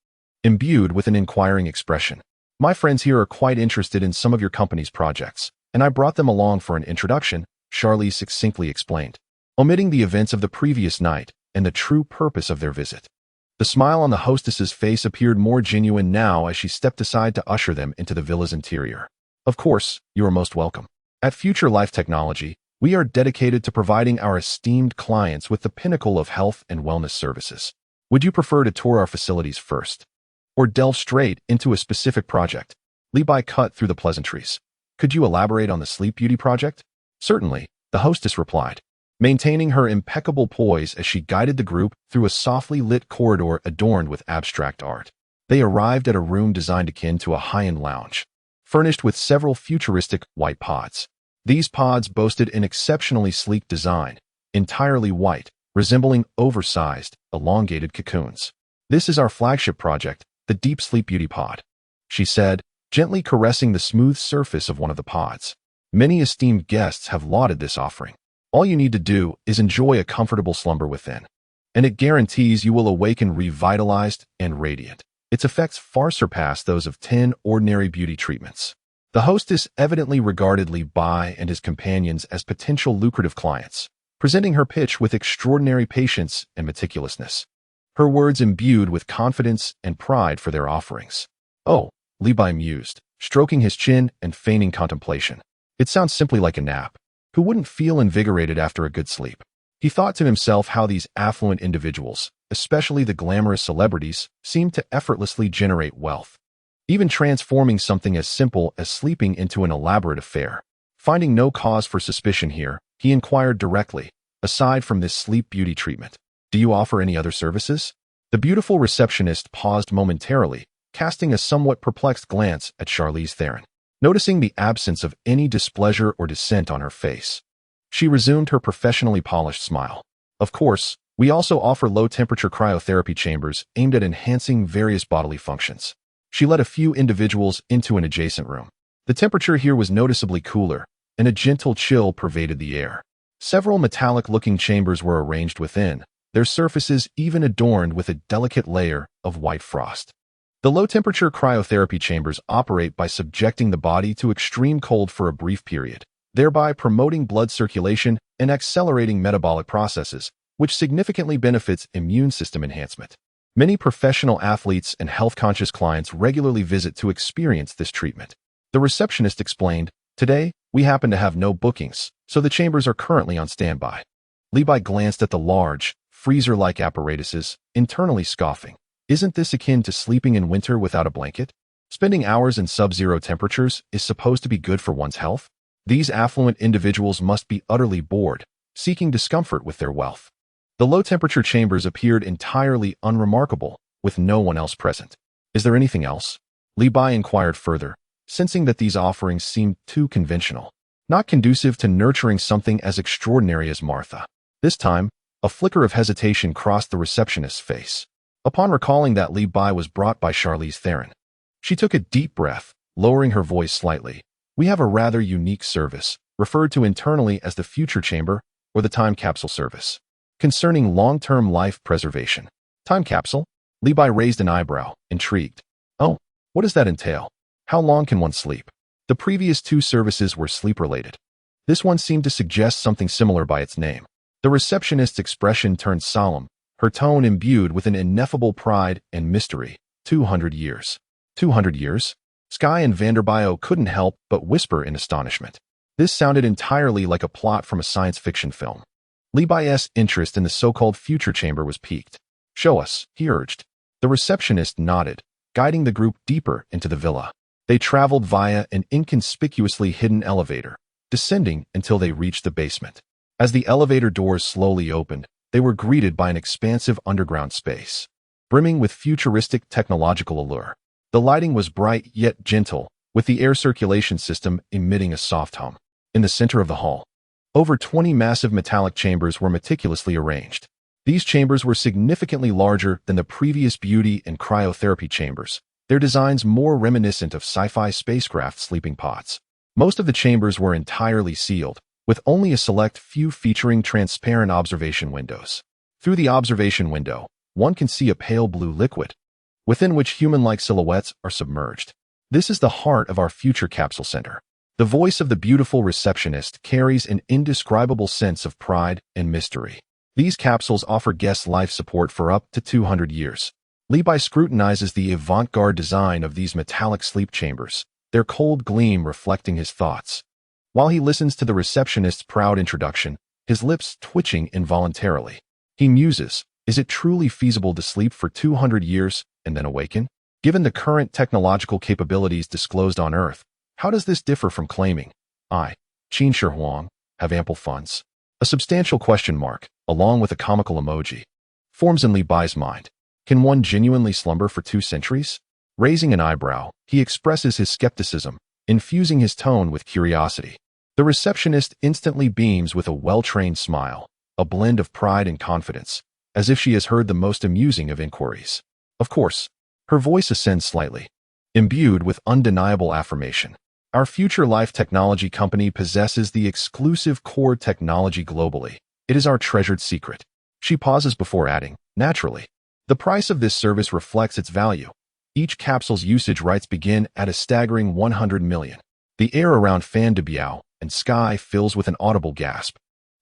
[SPEAKER 1] imbued with an inquiring expression. "My friends here are quite interested in some of your company's projects, and I brought them along for an introduction," Charlize succinctly explained, omitting the events of the previous night and the true purpose of their visit. The smile on the hostess's face appeared more genuine now as she stepped aside to usher them into the villa's interior. "Of course, you are most welcome. At Future Life Technology, we are dedicated to providing our esteemed clients with the pinnacle of health and wellness services. Would you prefer to tour our facilities first?" or delve straight into a specific project? Li Bai cut through the pleasantries. Could you elaborate on the Sleep Beauty project? Certainly, the hostess replied, maintaining her impeccable poise as she guided the group through a softly lit corridor adorned with abstract art. They arrived at a room designed akin to a high-end lounge, furnished with several futuristic white pods. These pods boasted an exceptionally sleek design, entirely white, resembling oversized, elongated cocoons. "This is our flagship project, the Deep Sleep Beauty Pod," she said, gently caressing the smooth surface of one of the pods. "Many esteemed guests have lauded this offering. All you need to do is enjoy a comfortable slumber within, and it guarantees you will awaken revitalized and radiant. Its effects far surpass those of 10 ordinary beauty treatments." The hostess evidently regarded Li Bai and his companions as potential lucrative clients, presenting her pitch with extraordinary patience and meticulousness. Her words imbued with confidence and pride for their offerings. "Oh," Li Bai mused, stroking his chin and feigning contemplation. "It sounds simply like a nap. Who wouldn't feel invigorated after a good sleep?" He thought to himself how these affluent individuals, especially the glamorous celebrities, seemed to effortlessly generate wealth, even transforming something as simple as sleeping into an elaborate affair. Finding no cause for suspicion here, he inquired directly, "Aside from this sleep beauty treatment, do you offer any other services?" The beautiful receptionist paused momentarily, casting a somewhat perplexed glance at Charlize Theron. Noticing the absence of any displeasure or dissent on her face, she resumed her professionally polished smile. "Of course, we also offer low-temperature cryotherapy chambers aimed at enhancing various bodily functions." She led a few individuals into an adjacent room. The temperature here was noticeably cooler, and a gentle chill pervaded the air. Several metallic-looking chambers were arranged within, their surfaces even adorned with a delicate layer of white frost. The low-temperature cryotherapy chambers operate by subjecting the body to extreme cold for a brief period, thereby promoting blood circulation and accelerating metabolic processes, which significantly benefits immune system enhancement. Many professional athletes and health-conscious clients regularly visit to experience this treatment. The receptionist explained, "Today, we happen to have no bookings, so the chambers are currently on standby." Li Bai glanced at the large, freezer-like apparatuses, internally scoffing. Isn't this akin to sleeping in winter without a blanket? Spending hours in sub-zero temperatures is supposed to be good for one's health? These affluent individuals must be utterly bored, seeking discomfort with their wealth. The low-temperature chambers appeared entirely unremarkable, with no one else present. "Is there anything else?" Li Bai inquired further, sensing that these offerings seemed too conventional, not conducive to nurturing something as extraordinary as Martha. This time, a flicker of hesitation crossed the receptionist's face. Upon recalling that Li Bai was brought by Charlize Theron, she took a deep breath, lowering her voice slightly. "We have a rather unique service, referred to internally as the Future Chamber or the Time Capsule Service, concerning long-term life preservation." "Time capsule?" Li Bai raised an eyebrow, intrigued. "Oh, what does that entail? How long can one sleep?" The previous two services were sleep-related. This one seemed to suggest something similar by its name. The receptionist's expression turned solemn, her tone imbued with an ineffable pride and mystery. 200 years. 200 years? Sky and Vanderbio couldn't help but whisper in astonishment. This sounded entirely like a plot from a science fiction film. Li Bai's interest in the so-called future chamber was piqued. "Show us," he urged. The receptionist nodded, guiding the group deeper into the villa. They traveled via an inconspicuously hidden elevator, descending until they reached the basement. As the elevator doors slowly opened, they were greeted by an expansive underground space, brimming with futuristic technological allure. The lighting was bright yet gentle, with the air circulation system emitting a soft hum. In the center of the hall, over 20 massive metallic chambers were meticulously arranged. These chambers were significantly larger than the previous beauty and cryotherapy chambers, their designs more reminiscent of sci-fi spacecraft sleeping pods. Most of the chambers were entirely sealed, with only a select few featuring transparent observation windows. Through the observation window, one can see a pale blue liquid, within which human-like silhouettes are submerged. "This is the heart of our future capsule center." The voice of the beautiful receptionist carries an indescribable sense of pride and mystery. "These capsules offer guests life support for up to 200 years. Li Bai scrutinizes the avant-garde design of these metallic sleep chambers, their cold gleam reflecting his thoughts. While he listens to the receptionist's proud introduction, his lips twitching involuntarily. He muses, is it truly feasible to sleep for 200 years and then awaken? Given the current technological capabilities disclosed on Earth, how does this differ from claiming, I, Qin Shi Huang, have ample funds? A substantial question mark, along with a comical emoji, forms in Li Bai's mind. Can one genuinely slumber for 2 centuries? Raising an eyebrow, he expresses his skepticism, infusing his tone with curiosity. The receptionist instantly beams with a well-trained smile, a blend of pride and confidence, as if she has heard the most amusing of inquiries. Of course, her voice ascends slightly, imbued with undeniable affirmation. Our Future Life Technology Company possesses the exclusive core technology globally. It is our treasured secret. She pauses before adding, naturally. The price of this service reflects its value. Each capsule's usage rights begin at a staggering 100 million. The air around Fan de Biao and Sky fills with an audible gasp,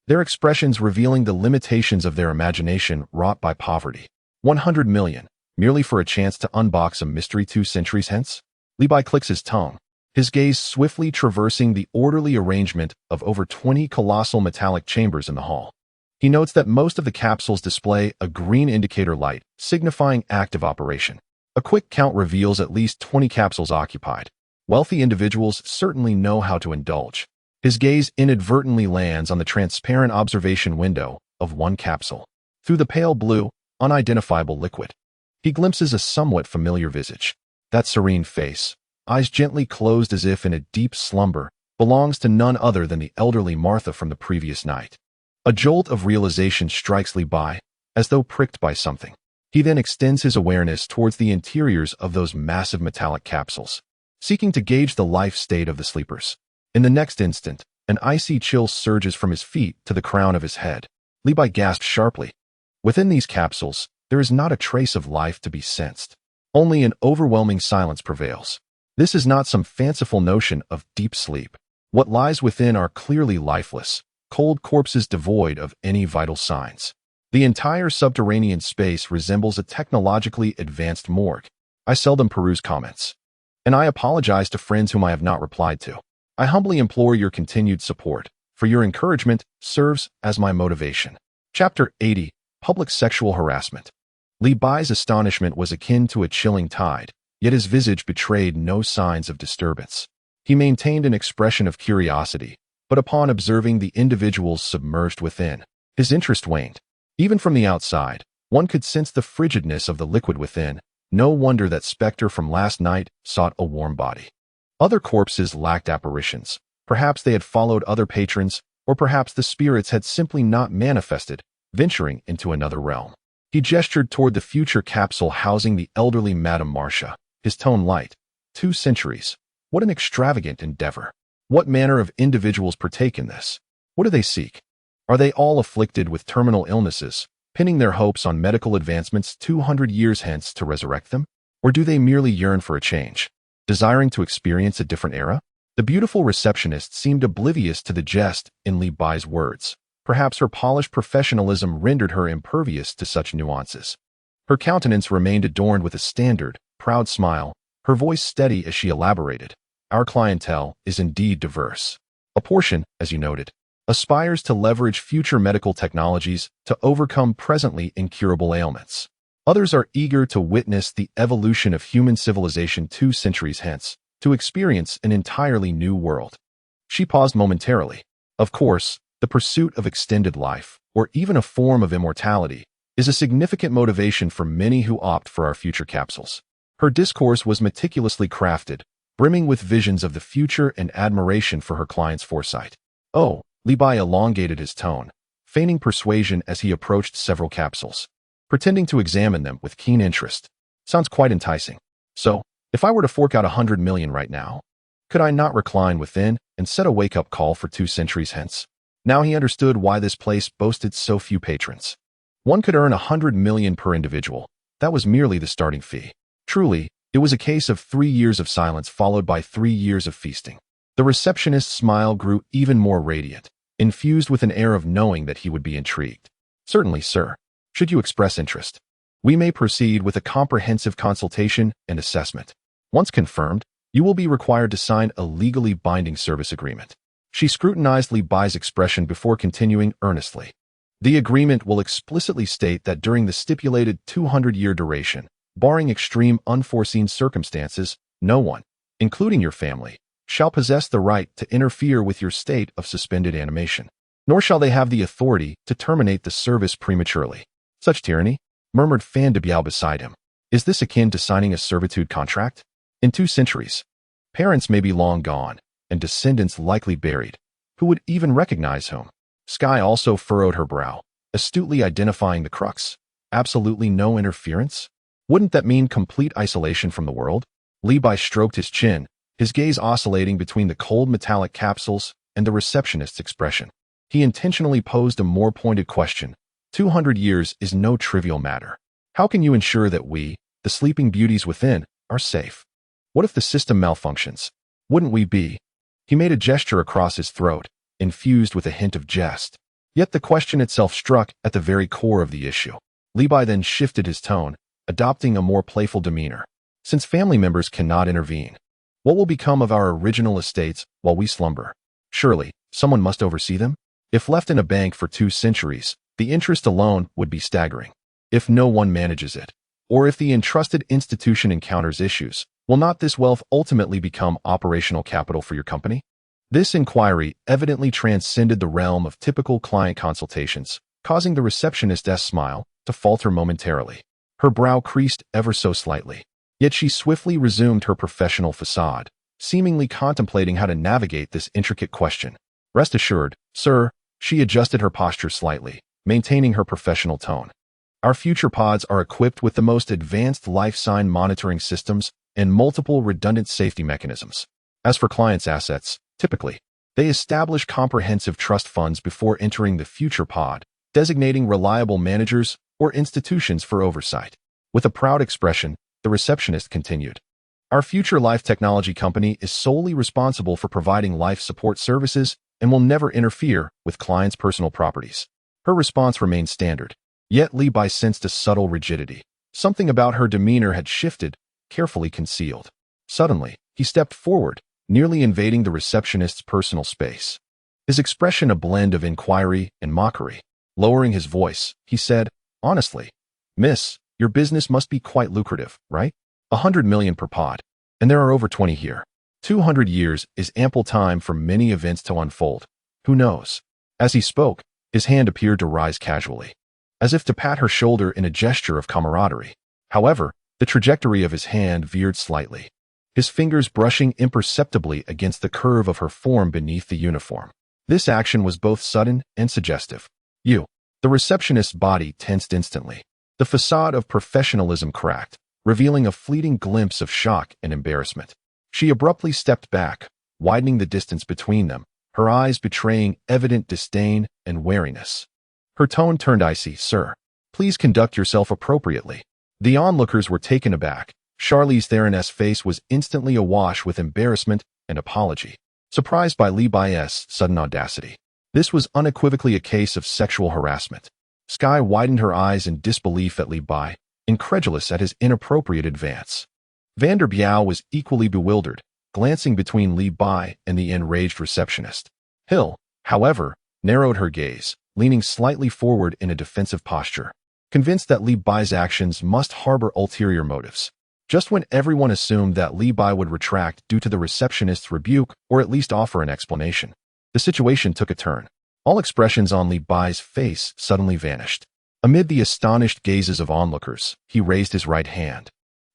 [SPEAKER 1] their expressions revealing the limitations of their imagination wrought by poverty. 100 million, merely for a chance to unbox a mystery 2 centuries hence? Li Bai clicks his tongue, his gaze swiftly traversing the orderly arrangement of over 20 colossal metallic chambers in the hall. He notes that most of the capsules display a green indicator light, signifying active operation. A quick count reveals at least 20 capsules occupied. Wealthy individuals certainly know how to indulge. His gaze inadvertently lands on the transparent observation window of one capsule. Through the pale blue, unidentifiable liquid, he glimpses a somewhat familiar visage. That serene face, eyes gently closed as if in a deep slumber, belongs to none other than the elderly Martha from the previous night. A jolt of realization strikes Li Bai, as though pricked by something. He then extends his awareness towards the interiors of those massive metallic capsules, seeking to gauge the life state of the sleepers. In the next instant, an icy chill surges from his feet to the crown of his head. Li Bai gasped sharply. Within these capsules, there is not a trace of life to be sensed. Only an overwhelming silence prevails. This is not some fanciful notion of deep sleep. What lies within are clearly lifeless, cold corpses devoid of any vital signs. The entire subterranean space resembles a technologically advanced morgue. I seldom peruse comments, and I apologize to friends whom I have not replied to. I humbly implore your continued support, for your encouragement serves as my motivation. Chapter 80, Public Sexual Harassment. Li Bai's astonishment was akin to a chilling tide, yet his visage betrayed no signs of disturbance. He maintained an expression of curiosity, but upon observing the individuals submerged within, his interest waned. Even from the outside, one could sense the frigidness of the liquid within. No wonder that specter from last night sought a warm body. Other corpses lacked apparitions. Perhaps they had followed other patrons, or perhaps the spirits had simply not manifested, venturing into another realm. He gestured toward the future capsule housing the elderly Madame Marcia, his tone light. 2 centuries. What an extravagant endeavor. What manner of individuals partake in this? What do they seek? Are they all afflicted with terminal illnesses, pinning their hopes on medical advancements 200 years hence to resurrect them? Or do they merely yearn for a change, desiring to experience a different era? The beautiful receptionist seemed oblivious to the jest in Li Bai's words. Perhaps her polished professionalism rendered her impervious to such nuances. Her countenance remained adorned with a standard, proud smile, her voice steady as she elaborated. Our clientele is indeed diverse. A portion, as you noted, aspires to leverage future medical technologies to overcome presently incurable ailments. Others are eager to witness the evolution of human civilization 2 centuries hence, to experience an entirely new world. She paused momentarily. Of course, the pursuit of extended life, or even a form of immortality, is a significant motivation for many who opt for our future capsules. Her discourse was meticulously crafted, brimming with visions of the future and admiration for her client's foresight. Oh, Li Bai elongated his tone, feigning persuasion as he approached several capsules, pretending to examine them with keen interest. Sounds quite enticing. So, if I were to fork out 100 million right now, could I not recline within and set a wake-up call for 2 centuries hence? Now he understood why this place boasted so few patrons. One could earn 100 million per individual. That was merely the starting fee. Truly, it was a case of 3 years of silence followed by 3 years of feasting. The receptionist's smile grew even more radiant, infused with an air of knowing that he would be intrigued. Certainly, sir. Should you express interest, we may proceed with a comprehensive consultation and assessment. Once confirmed, you will be required to sign a legally binding service agreement. She scrutinized Li Bai's expression before continuing earnestly. The agreement will explicitly state that during the stipulated 200-year duration, Barring extreme unforeseen circumstances, no one, including your family, shall possess the right to interfere with your state of suspended animation, nor shall they have the authority to terminate the service prematurely. Such tyranny, murmured Fan de Biao beside him. Is this akin to signing a servitude contract? In 2 centuries, parents may be long gone, and descendants likely buried. Who would even recognize whom? Sky also furrowed her brow, astutely identifying the crux. Absolutely no interference? Wouldn't that mean complete isolation from the world? Li Bai stroked his chin, his gaze oscillating between the cold metallic capsules and the receptionist's expression. He intentionally posed a more pointed question. 200 years is no trivial matter. How can you ensure that we, the sleeping beauties within, are safe? What if the system malfunctions? Wouldn't we be? He made a gesture across his throat, infused with a hint of jest. Yet the question itself struck at the very core of the issue. Li Bai then shifted his tone, adopting a more playful demeanor. Since family members cannot intervene, what will become of our original estates while we slumber? Surely, someone must oversee them? If left in a bank for 2 centuries, the interest alone would be staggering. If no one manages it, or if the entrusted institution encounters issues, will not this wealth ultimately become operational capital for your company? This inquiry evidently transcended the realm of typical client consultations, causing the receptionist's smile to falter momentarily. Her brow creased ever so slightly. Yet she swiftly resumed her professional facade, seemingly contemplating how to navigate this intricate question. Rest assured, sir, she adjusted her posture slightly, maintaining her professional tone. Our future pods are equipped with the most advanced life sign monitoring systems and multiple redundant safety mechanisms. As for clients' assets, typically, they establish comprehensive trust funds before entering the future pod, designating reliable managers or institutions for oversight. With a proud expression, the receptionist continued. Our future life technology company is solely responsible for providing life support services and will never interfere with clients' personal properties. Her response remained standard. Yet Li Bai sensed a subtle rigidity. Something about her demeanor had shifted, carefully concealed. Suddenly, he stepped forward, nearly invading the receptionist's personal space. His expression a blend of inquiry and mockery. Lowering his voice, he said, honestly, Miss, your business must be quite lucrative, right? 100 million per pod, and there are over 20 here. 200 years is ample time for many events to unfold. Who knows? As he spoke, his hand appeared to rise casually, as if to pat her shoulder in a gesture of camaraderie. However, the trajectory of his hand veered slightly, his fingers brushing imperceptibly against the curve of her form beneath the uniform. This action was both sudden and suggestive. The receptionist's body tensed instantly. The facade of professionalism cracked, revealing a fleeting glimpse of shock and embarrassment. She abruptly stepped back, widening the distance between them, her eyes betraying evident disdain and wariness. Her tone turned icy. Sir, please conduct yourself appropriately. The onlookers were taken aback. Charlize Theron's face was instantly awash with embarrassment and apology, surprised by Li Bai's sudden audacity. This was unequivocally a case of sexual harassment. Sky widened her eyes in disbelief at Li Bai, incredulous at his inappropriate advance. Van der Biao was equally bewildered, glancing between Li Bai and the enraged receptionist. Hill, however, narrowed her gaze, leaning slightly forward in a defensive posture, convinced that Li Bai's actions must harbor ulterior motives. Just when everyone assumed that Li Bai would retract due to the receptionist's rebuke or at least offer an explanation, the situation took a turn. All expressions on Li Bai's face suddenly vanished. Amid the astonished gazes of onlookers, he raised his right hand,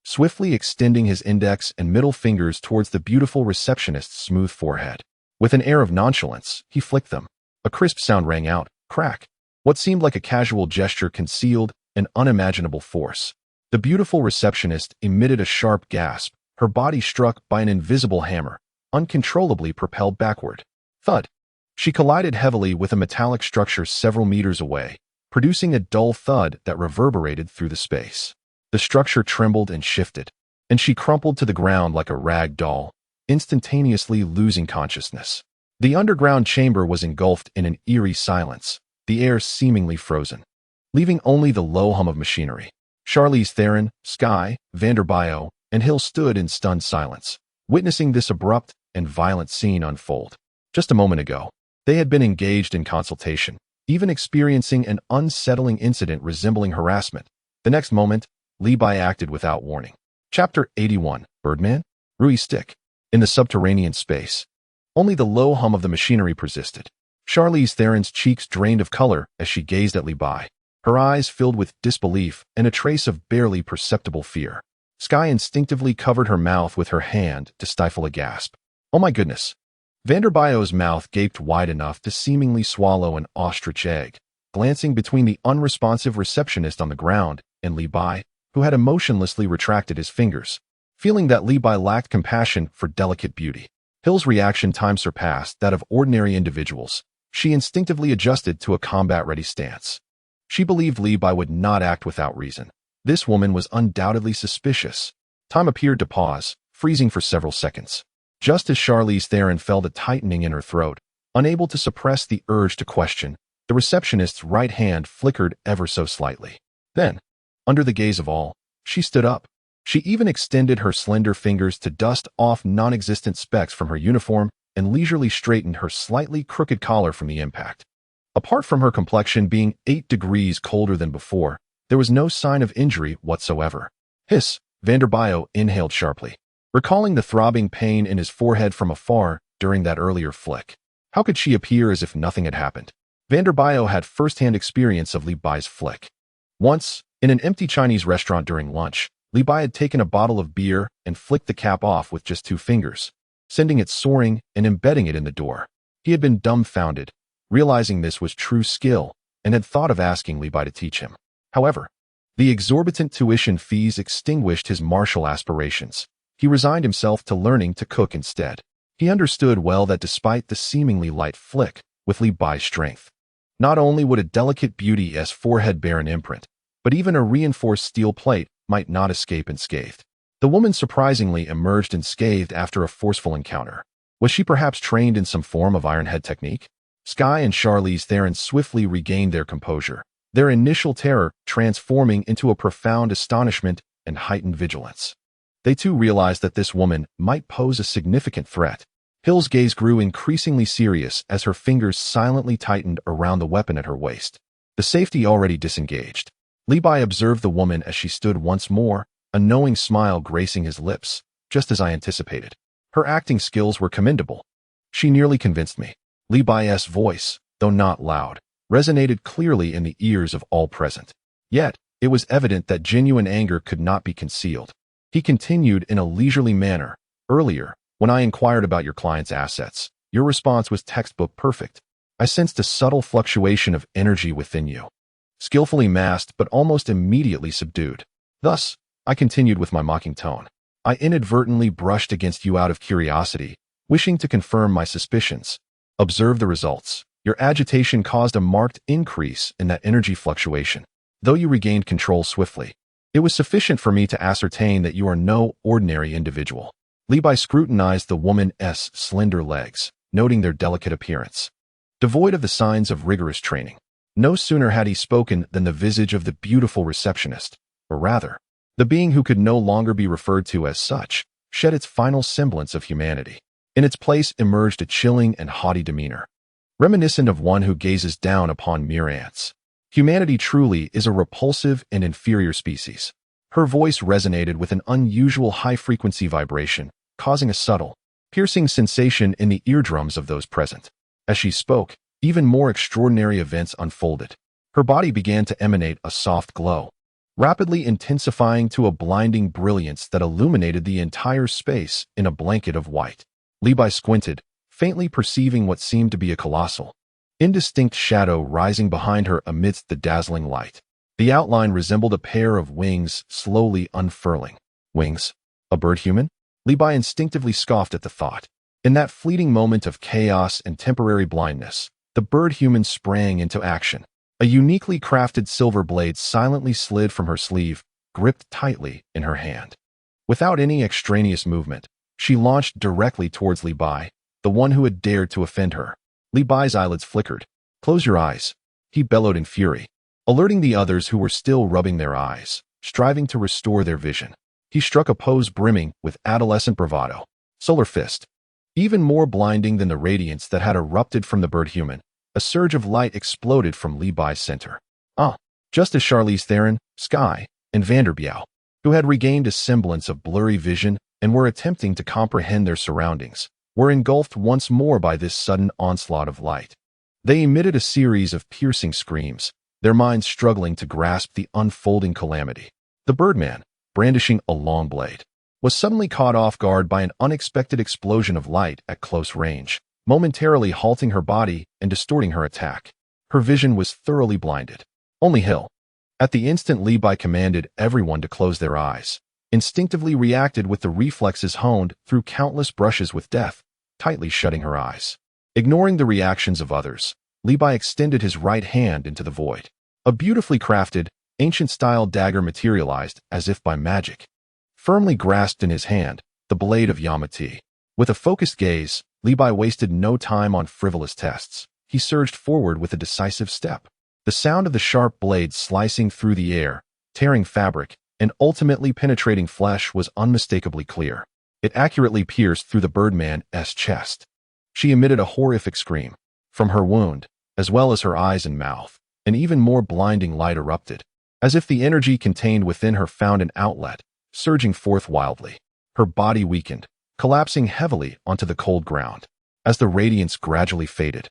[SPEAKER 1] swiftly extending his index and middle fingers towards the beautiful receptionist's smooth forehead. With an air of nonchalance, he flicked them. A crisp sound rang out, crack. What seemed like a casual gesture concealed an unimaginable force. The beautiful receptionist emitted a sharp gasp, her body struck by an invisible hammer, uncontrollably propelled backward. Thud. She collided heavily with a metallic structure several meters away, producing a dull thud that reverberated through the space. The structure trembled and shifted, and she crumpled to the ground like a rag doll, instantaneously losing consciousness. The underground chamber was engulfed in an eerie silence, the air seemingly frozen, leaving only the low hum of machinery. Charlize Theron, Sky, Van der Biao, and Hill stood in stunned silence, witnessing this abrupt and violent scene unfold. Just a moment ago, they had been engaged in consultation, even experiencing an unsettling incident resembling harassment. The next moment, Li Bai acted without warning. Chapter 81, Birdman? Rui Stick. In the subterranean space. Only the low hum of the machinery persisted. Charlize Theron's cheeks drained of color as she gazed at Li Bai, her eyes filled with disbelief and a trace of barely perceptible fear. Sky instinctively covered her mouth with her hand to stifle a gasp. Oh my goodness. Vanderbio's mouth gaped wide enough to seemingly swallow an ostrich egg, glancing between the unresponsive receptionist on the ground and Li Bai, who had emotionlessly retracted his fingers, feeling that Li Bai lacked compassion for delicate beauty. Hill's reaction time surpassed that of ordinary individuals. She instinctively adjusted to a combat-ready stance. She believed Li Bai would not act without reason. This woman was undoubtedly suspicious. Time appeared to pause, freezing for several seconds. Just as Charlize Theron felt a tightening in her throat, unable to suppress the urge to question, the receptionist's right hand flickered ever so slightly. Then, under the gaze of all, she stood up. She even extended her slender fingers to dust off non-existent specks from her uniform and leisurely straightened her slightly crooked collar from the impact. Apart from her complexion being 8 degrees colder than before, there was no sign of injury whatsoever. Hiss, Vanderbio inhaled sharply, recalling the throbbing pain in his forehead from afar during that earlier flick. How could she appear as if nothing had happened? Vanderbio had first-hand experience of Li Bai's flick. Once, in an empty Chinese restaurant during lunch, Li Bai had taken a bottle of beer and flicked the cap off with just 2 fingers, sending it soaring and embedding it in the door. He had been dumbfounded, realizing this was true skill, and had thought of asking Li Bai to teach him. However, the exorbitant tuition fees extinguished his martial aspirations. He resigned himself to learning to cook instead. He understood well that despite the seemingly light flick, with Li Bai's strength, not only would a delicate beauty's forehead bear an imprint, but even a reinforced steel plate might not escape unscathed. The woman surprisingly emerged unscathed after a forceful encounter. Was she perhaps trained in some form of Iron Head technique? Sky and Charlize Theron swiftly regained their composure, their initial terror transforming into a profound astonishment and heightened vigilance. They too realized that this woman might pose a significant threat. Hill's gaze grew increasingly serious as her fingers silently tightened around the weapon at her waist. The safety already disengaged. Li Bai observed the woman as she stood once more, a knowing smile gracing his lips, just as I anticipated. Her acting skills were commendable. She nearly convinced me. Li Bai's voice, though not loud, resonated clearly in the ears of all present. Yet, it was evident that genuine anger could not be concealed. He continued in a leisurely manner. Earlier, when I inquired about your client's assets, your response was textbook perfect. I sensed a subtle fluctuation of energy within you, skillfully masked but almost immediately subdued. Thus, I continued with my mocking tone. I inadvertently brushed against you out of curiosity, wishing to confirm my suspicions. Observe the results. Your agitation caused a marked increase in that energy fluctuation, though you regained control swiftly. It was sufficient for me to ascertain that you are no ordinary individual. Li Bai scrutinized the woman's slender legs, noting their delicate appearance, devoid of the signs of rigorous training. No sooner had he spoken than the visage of the beautiful receptionist, or rather, the being who could no longer be referred to as such, shed its final semblance of humanity. In its place emerged a chilling and haughty demeanor, reminiscent of one who gazes down upon mere ants. Humanity truly is a repulsive and inferior species. Her voice resonated with an unusual high-frequency vibration, causing a subtle, piercing sensation in the eardrums of those present. As she spoke, even more extraordinary events unfolded. Her body began to emanate a soft glow, rapidly intensifying to a blinding brilliance that illuminated the entire space in a blanket of white. Li Bai squinted, faintly perceiving what seemed to be a colossal, indistinct shadow rising behind her amidst the dazzling light. The outline resembled a pair of wings slowly unfurling. Wings? A bird human? Li Bai instinctively scoffed at the thought. In that fleeting moment of chaos and temporary blindness, the bird human sprang into action. A uniquely crafted silver blade silently slid from her sleeve, gripped tightly in her hand. Without any extraneous movement, she launched directly towards Li Bai, the one who had dared to offend her. Li Bai's eyelids flickered. "Close your eyes," he bellowed in fury, alerting the others who were still rubbing their eyes, striving to restore their vision. He struck a pose brimming with adolescent bravado. Solar Fist. Even more blinding than the radiance that had erupted from the bird human, a surge of light exploded from Li Bai's center. Just as Charlize Theron, Sky, and Vanderbiau who had regained a semblance of blurry vision and were attempting to comprehend their surroundings, were engulfed once more by this sudden onslaught of light. They emitted a series of piercing screams, their minds struggling to grasp the unfolding calamity. The Birdman, brandishing a long blade, was suddenly caught off guard by an unexpected explosion of light at close range, momentarily halting her body and distorting her attack. Her vision was thoroughly blinded. Only Hill, at the instant Levi commanded everyone to close their eyes, instinctively reacted with the reflexes honed through countless brushes with death, tightly shutting her eyes. Ignoring the reactions of others, Levi extended his right hand into the void. A beautifully crafted, ancient-style dagger materialized as if by magic. Firmly grasped in his hand, the blade of Yamati. With a focused gaze, Levi wasted no time on frivolous tests. He surged forward with a decisive step. The sound of the sharp blade slicing through the air, tearing fabric, and ultimately penetrating flesh was unmistakably clear. It accurately pierced through the Birdman's chest. She emitted a horrific scream. From her wound, as well as her eyes and mouth, an even more blinding light erupted, as if the energy contained within her found an outlet, surging forth wildly. Her body weakened, collapsing heavily onto the cold ground. As the radiance gradually faded,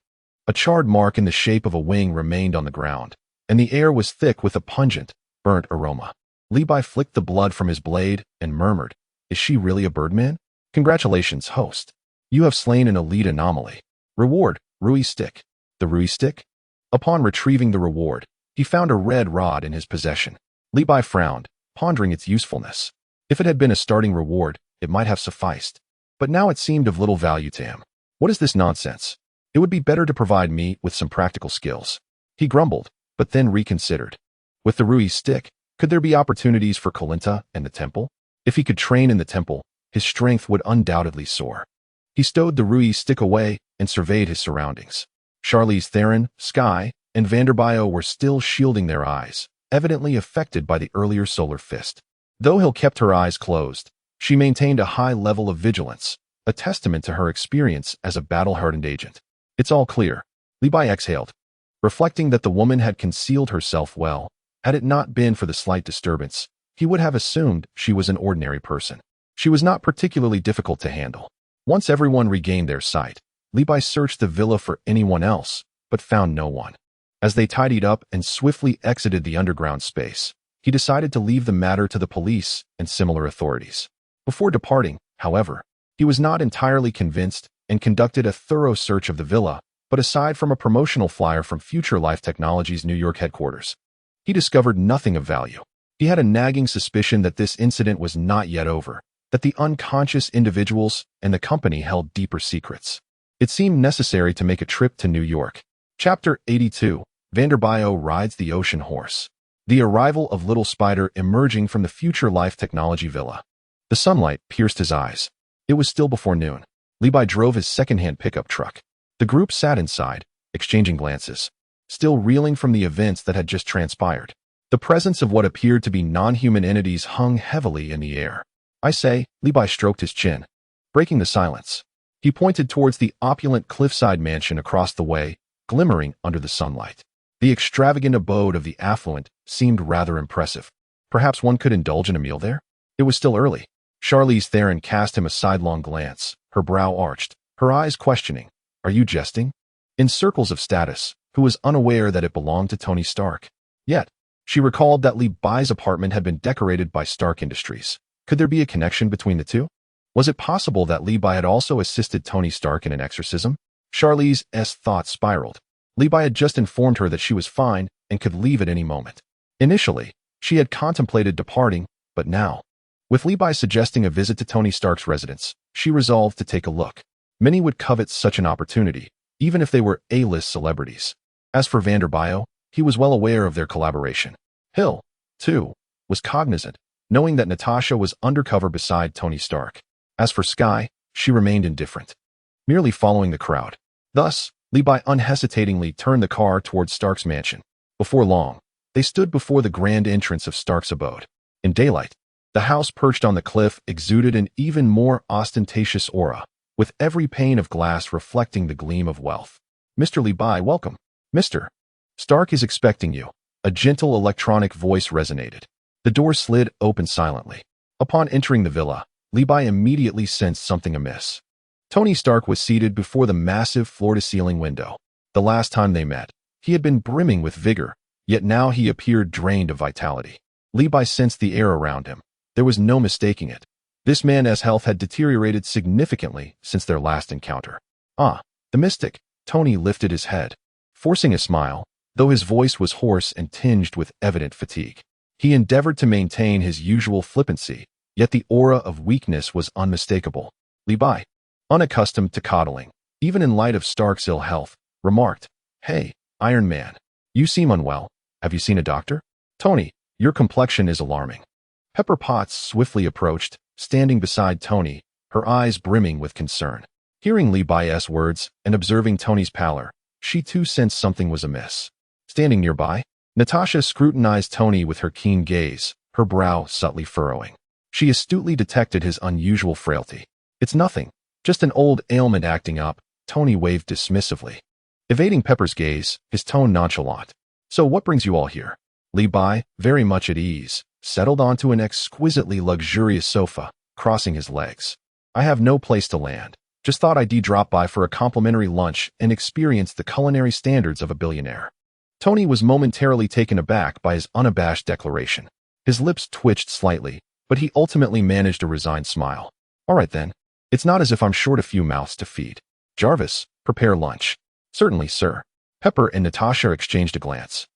[SPEAKER 1] a charred mark in the shape of a wing remained on the ground, and the air was thick with a pungent, burnt aroma. Levi flicked the blood from his blade and murmured, "Is she really a Birdman? Congratulations, host. You have slain an elite anomaly. Reward, Rui Stick." The Rui Stick? Upon retrieving the reward, he found a red rod in his possession. Levi frowned, pondering its usefulness. If it had been a starting reward, it might have sufficed. But now it seemed of little value to him. What is this nonsense? It would be better to provide me with some practical skills. He grumbled, but then reconsidered. With the Rui Stick, could there be opportunities for Kolinta and the temple? If he could train in the temple, his strength would undoubtedly soar. He stowed the Rui Stick away and surveyed his surroundings. Charlize Theron, Sky, and Vanderbio were still shielding their eyes, evidently affected by the earlier solar fist. Though Hill kept her eyes closed, she maintained a high level of vigilance, a testament to her experience as a battle-hardened agent. "It's all clear," Levi exhaled, reflecting that the woman had concealed herself well. Had it not been for the slight disturbance, he would have assumed she was an ordinary person. She was not particularly difficult to handle. Once everyone regained their sight, Levi searched the villa for anyone else, but found no one. As they tidied up and swiftly exited the underground space, he decided to leave the matter to the police and similar authorities. Before departing, however, he was not entirely convinced and conducted a thorough search of the villa, but aside from a promotional flyer from Future Life Technologies' New York headquarters, he discovered nothing of value. He had a nagging suspicion that this incident was not yet over, that the unconscious individuals and the company held deeper secrets. It seemed necessary to make a trip to New York. Chapter 82, Vanderbio Rides the Ocean Horse. The arrival of Little Spider emerging from the Future Life Technology Villa. The sunlight pierced his eyes. It was still before noon. Levi drove his second-hand pickup truck. The group sat inside, exchanging glances, still reeling from the events that had just transpired. The presence of what appeared to be non-human entities hung heavily in the air. "I say," Levi stroked his chin, breaking the silence. He pointed towards the opulent cliffside mansion across the way, glimmering under the sunlight. The extravagant abode of the affluent seemed rather impressive. Perhaps one could indulge in a meal there? It was still early. Charlize Theron cast him a sidelong glance, her brow arched, her eyes questioning. "Are you jesting?" In circles of status, who was unaware that it belonged to Tony Stark. Yet, she recalled that Levi's apartment had been decorated by Stark Industries. Could there be a connection between the two? Was it possible that Levi had also assisted Tony Stark in an exorcism? Charlize's thoughts spiraled. Levi had just informed her that she was fine and could leave at any moment. Initially, she had contemplated departing, but now, with Levi suggesting a visit to Tony Stark's residence, she resolved to take a look. Many would covet such an opportunity, even if they were A-list celebrities. As for Vanderbio, he was well aware of their collaboration. Hill, too, was cognizant, knowing that Natasha was undercover beside Tony Stark. As for Sky, she remained indifferent, merely following the crowd. Thus, Levi unhesitatingly turned the car towards Stark's mansion. Before long, they stood before the grand entrance of Stark's abode. In daylight, the house perched on the cliff exuded an even more ostentatious aura, with every pane of glass reflecting the gleam of wealth. "Mr. Levi, welcome. Mr. Stark is expecting you," a gentle electronic voice resonated. The door slid open silently. Upon entering the villa, Levi immediately sensed something amiss. Tony Stark was seated before the massive floor-to-ceiling window. The last time they met, he had been brimming with vigor, yet now he appeared drained of vitality. Levi sensed the air around him. There was no mistaking it. This man's health had deteriorated significantly since their last encounter. Ah, the mystic. Tony lifted his head, forcing a smile, though his voice was hoarse and tinged with evident fatigue. He endeavored to maintain his usual flippancy, yet the aura of weakness was unmistakable. Levi, unaccustomed to coddling, even in light of Stark's ill health, remarked, "Hey, Iron Man, you seem unwell. Have you seen a doctor?" "Tony, your complexion is alarming." Pepper Potts swiftly approached, standing beside Tony, her eyes brimming with concern. Hearing Levi's words and observing Tony's pallor, she too sensed something was amiss. Standing nearby, Natasha scrutinized Tony with her keen gaze, her brow subtly furrowing. She astutely detected his unusual frailty. "It's nothing, just an old ailment acting up," Tony waved dismissively. Evading Pepper's gaze, his tone nonchalant. "So what brings you all here?" Levi, very much at ease, settled onto an exquisitely luxurious sofa, crossing his legs. "I have no place to land. Just thought I'd drop by for a complimentary lunch and experience the culinary standards of a billionaire." Tony was momentarily taken aback by his unabashed declaration. His lips twitched slightly, but he ultimately managed a resigned smile. "All right then. It's not as if I'm short a few mouths to feed. Jarvis, prepare lunch." "Certainly, sir." Pepper and Natasha exchanged a glance,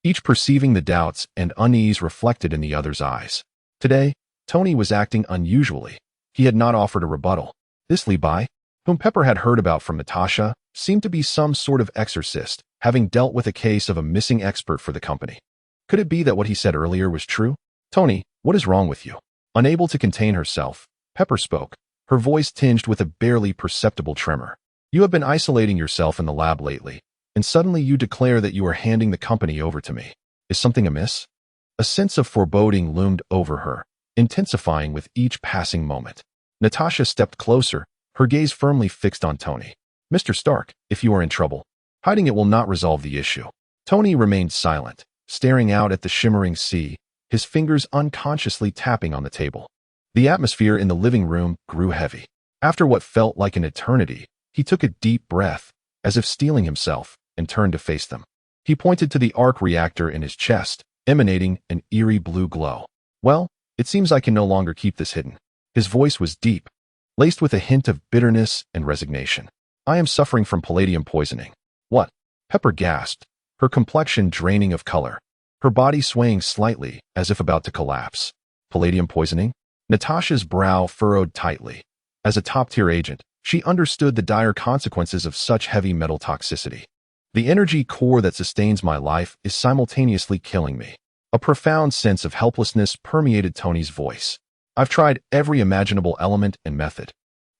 [SPEAKER 1] each perceiving the doubts and unease reflected in the other's eyes. Today, Tony was acting unusually. He had not offered a rebuttal. This Levi, whom Pepper had heard about from Natasha, seemed to be some sort of exorcist, having dealt with a case of a missing expert for the company. Could it be that what he said earlier was true? "Tony, what is wrong with you?" Unable to contain herself, Pepper spoke, her voice tinged with a barely perceptible tremor. "You have been isolating yourself in the lab lately, and suddenly you declare that you are handing the company over to me. Is something amiss?" A sense of foreboding loomed over her, intensifying with each passing moment. Natasha stepped closer, her gaze firmly fixed on Tony. "Mr. Stark, if you are in trouble, hiding it will not resolve the issue." Tony remained silent, staring out at the shimmering sea, his fingers unconsciously tapping on the table. The atmosphere in the living room grew heavy. After what felt like an eternity, he took a deep breath, as if steeling himself, and turned to face them. He pointed to the arc reactor in his chest, emanating an eerie blue glow. "Well, it seems I can no longer keep this hidden." His voice was deep, laced with a hint of bitterness and resignation. "I am suffering from palladium poisoning." "What?" Pepper gasped, her complexion draining of color, her body swaying slightly as if about to collapse. "Palladium poisoning?" Natasha's brow furrowed tightly. As a top-tier agent, she understood the dire consequences of such heavy metal toxicity. "The energy core that sustains my life is simultaneously killing me." A profound sense of helplessness permeated Tony's voice. "I've tried every imaginable element and method,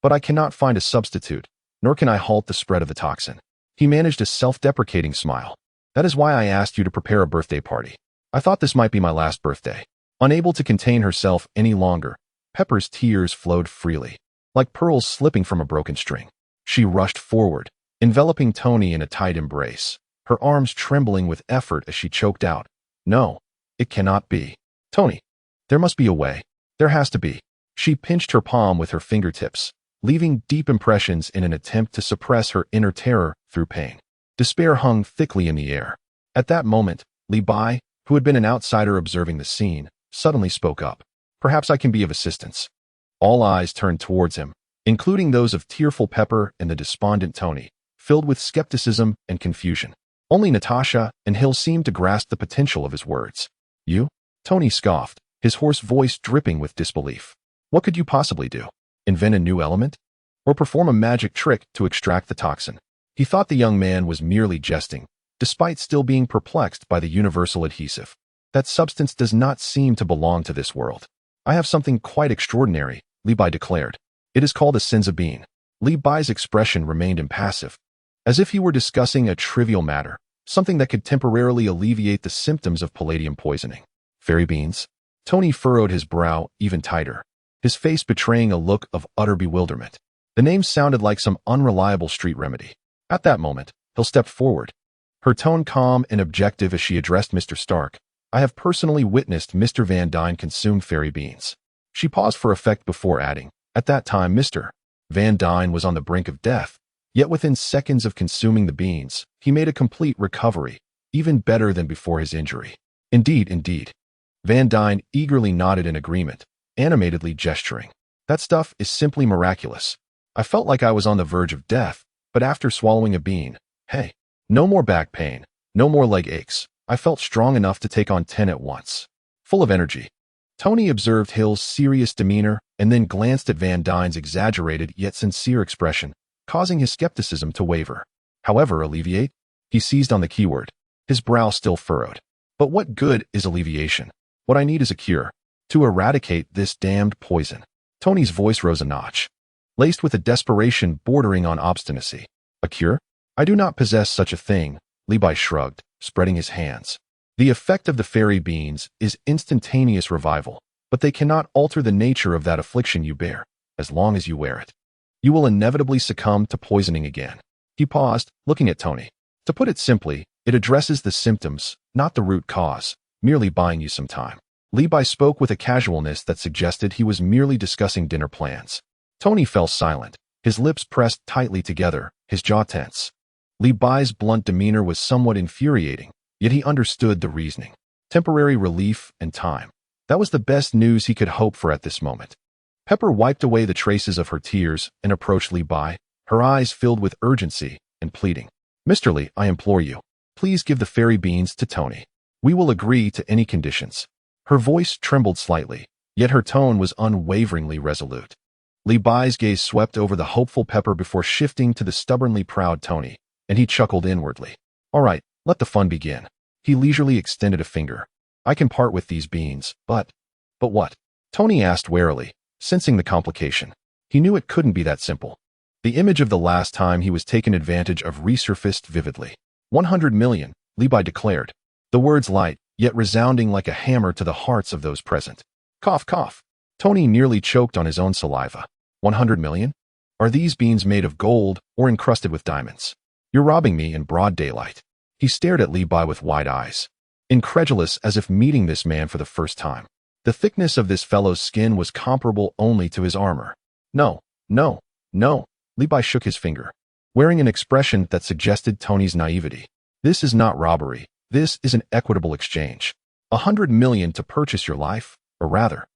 [SPEAKER 1] but I cannot find a substitute, nor can I halt the spread of the toxin." He managed a self-deprecating smile. "That is why I asked you to prepare a birthday party. I thought this might be my last birthday." Unable to contain herself any longer, Pepper's tears flowed freely, like pearls slipping from a broken string. She rushed forward, enveloping Tony in a tight embrace, her arms trembling with effort as she choked out, "No, it cannot be. Tony, there must be a way. There has to be." She pinched her palm with her fingertips, leaving deep impressions in an attempt to suppress her inner terror through pain. Despair hung thickly in the air. At that moment, Levi, who had been an outsider observing the scene, suddenly spoke up. "Perhaps I can be of assistance." All eyes turned towards him, including those of tearful Pepper and the despondent Tony, filled with skepticism and confusion. Only Natasha and Hill seemed to grasp the potential of his words. "You?" Tony scoffed, his hoarse voice dripping with disbelief. "What could you possibly do? Invent a new element? Or perform a magic trick to extract the toxin?" He thought the young man was merely jesting, despite still being perplexed by the universal adhesive. "That substance does not seem to belong to this world." "I have something quite extraordinary," Levi declared. "It is called a senza bean." Levi's expression remained impassive, as if he were discussing a trivial matter, something that could temporarily alleviate the symptoms of palladium poisoning. "Fairy beans?" Tony furrowed his brow even tighter, his face betraying a look of utter bewilderment. The name sounded like some unreliable street remedy. At that moment, Hill stepped forward, her tone calm and objective as she addressed Mr. Stark. I have personally witnessed Mr. Van Dyne consume fairy beans. She paused for effect before adding, at that time Mr. Van Dyne was on the brink of death, yet within seconds of consuming the beans, he made a complete recovery, even better than before his injury. Indeed, indeed. Van Dyne eagerly nodded in agreement, animatedly gesturing. That stuff is simply miraculous. I felt like I was on the verge of death, but after swallowing a bean, hey, no more back pain, no more leg aches. I felt strong enough to take on 10 at once. Full of energy. Tony observed Hill's serious demeanor and then glanced at Van Dyne's exaggerated yet sincere expression, causing his skepticism to waver. However, alleviate? He seized on the keyword, his brow still furrowed. But what good is alleviation? What I need is a cure. To eradicate this damned poison. Tony's voice rose a notch, laced with a desperation bordering on obstinacy. A cure? I do not possess such a thing, Levi shrugged, spreading his hands. The effect of the fairy beans is instantaneous revival, but they cannot alter the nature of that affliction you bear, as long as you wear it. You will inevitably succumb to poisoning again. He paused, looking at Tony. To put it simply, it addresses the symptoms, not the root cause, merely buying you some time. Levi spoke with a casualness that suggested he was merely discussing dinner plans. Tony fell silent, his lips pressed tightly together, his jaw tense. Levi's blunt demeanor was somewhat infuriating, yet he understood the reasoning. Temporary relief and time. That was the best news he could hope for at this moment. Pepper wiped away the traces of her tears and approached Levi, her eyes filled with urgency and pleading. Mr. Lee, I implore you, please give the fairy beans to Tony. We will agree to any conditions. Her voice trembled slightly, yet her tone was unwaveringly resolute. Levi's gaze swept over the hopeful Pepper before shifting to the stubbornly proud Tony, and he chuckled inwardly. All right, let the fun begin. He leisurely extended a finger. I can part with these beans, but what? Tony asked warily, sensing the complication. He knew it couldn't be that simple. The image of the last time he was taken advantage of resurfaced vividly. 100 million, Levi declared. The words light, yet resounding like a hammer to the hearts of those present. Cough, cough. Tony nearly choked on his own saliva. 100 million? Are these beans made of gold or encrusted with diamonds? You're robbing me in broad daylight. He stared at Levi with wide eyes, incredulous as if meeting this man for the first time. The thickness of this fellow's skin was comparable only to his armor. No, no, no. Levi shook his finger, wearing an expression that suggested Tony's naivety. This is not robbery. This is an equitable exchange. 100 million to purchase your life, or rather,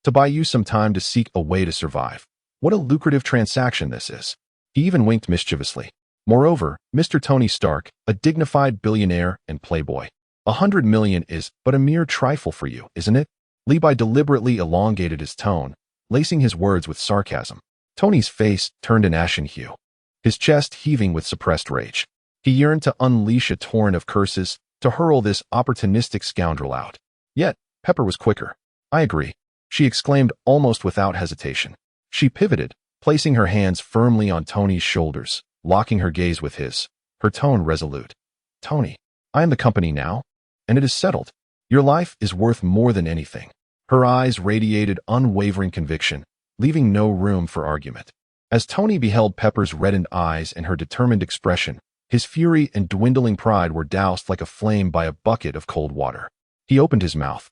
[SPEAKER 1] to buy you some time to seek a way to survive. What a lucrative transaction this is. He even winked mischievously. Moreover, Mr. Tony Stark, a dignified billionaire and playboy. 100 million is but a mere trifle for you, isn't it? Levi deliberately elongated his tone, lacing his words with sarcasm. Tony's face turned an ashen hue, his chest heaving with suppressed rage. He yearned to unleash a torrent of curses, to hurl this opportunistic scoundrel out. Yet, Pepper was quicker. I agree, she exclaimed almost without hesitation. She pivoted, placing her hands firmly on Tony's shoulders, locking her gaze with his, her tone resolute. Tony, I am the company now, and it is settled. Your life is worth more than anything. Her eyes radiated unwavering conviction, leaving no room for argument. As Tony beheld Pepper's reddened eyes and her determined expression, his fury and dwindling pride were doused like a flame by a bucket of cold water. He opened his mouth,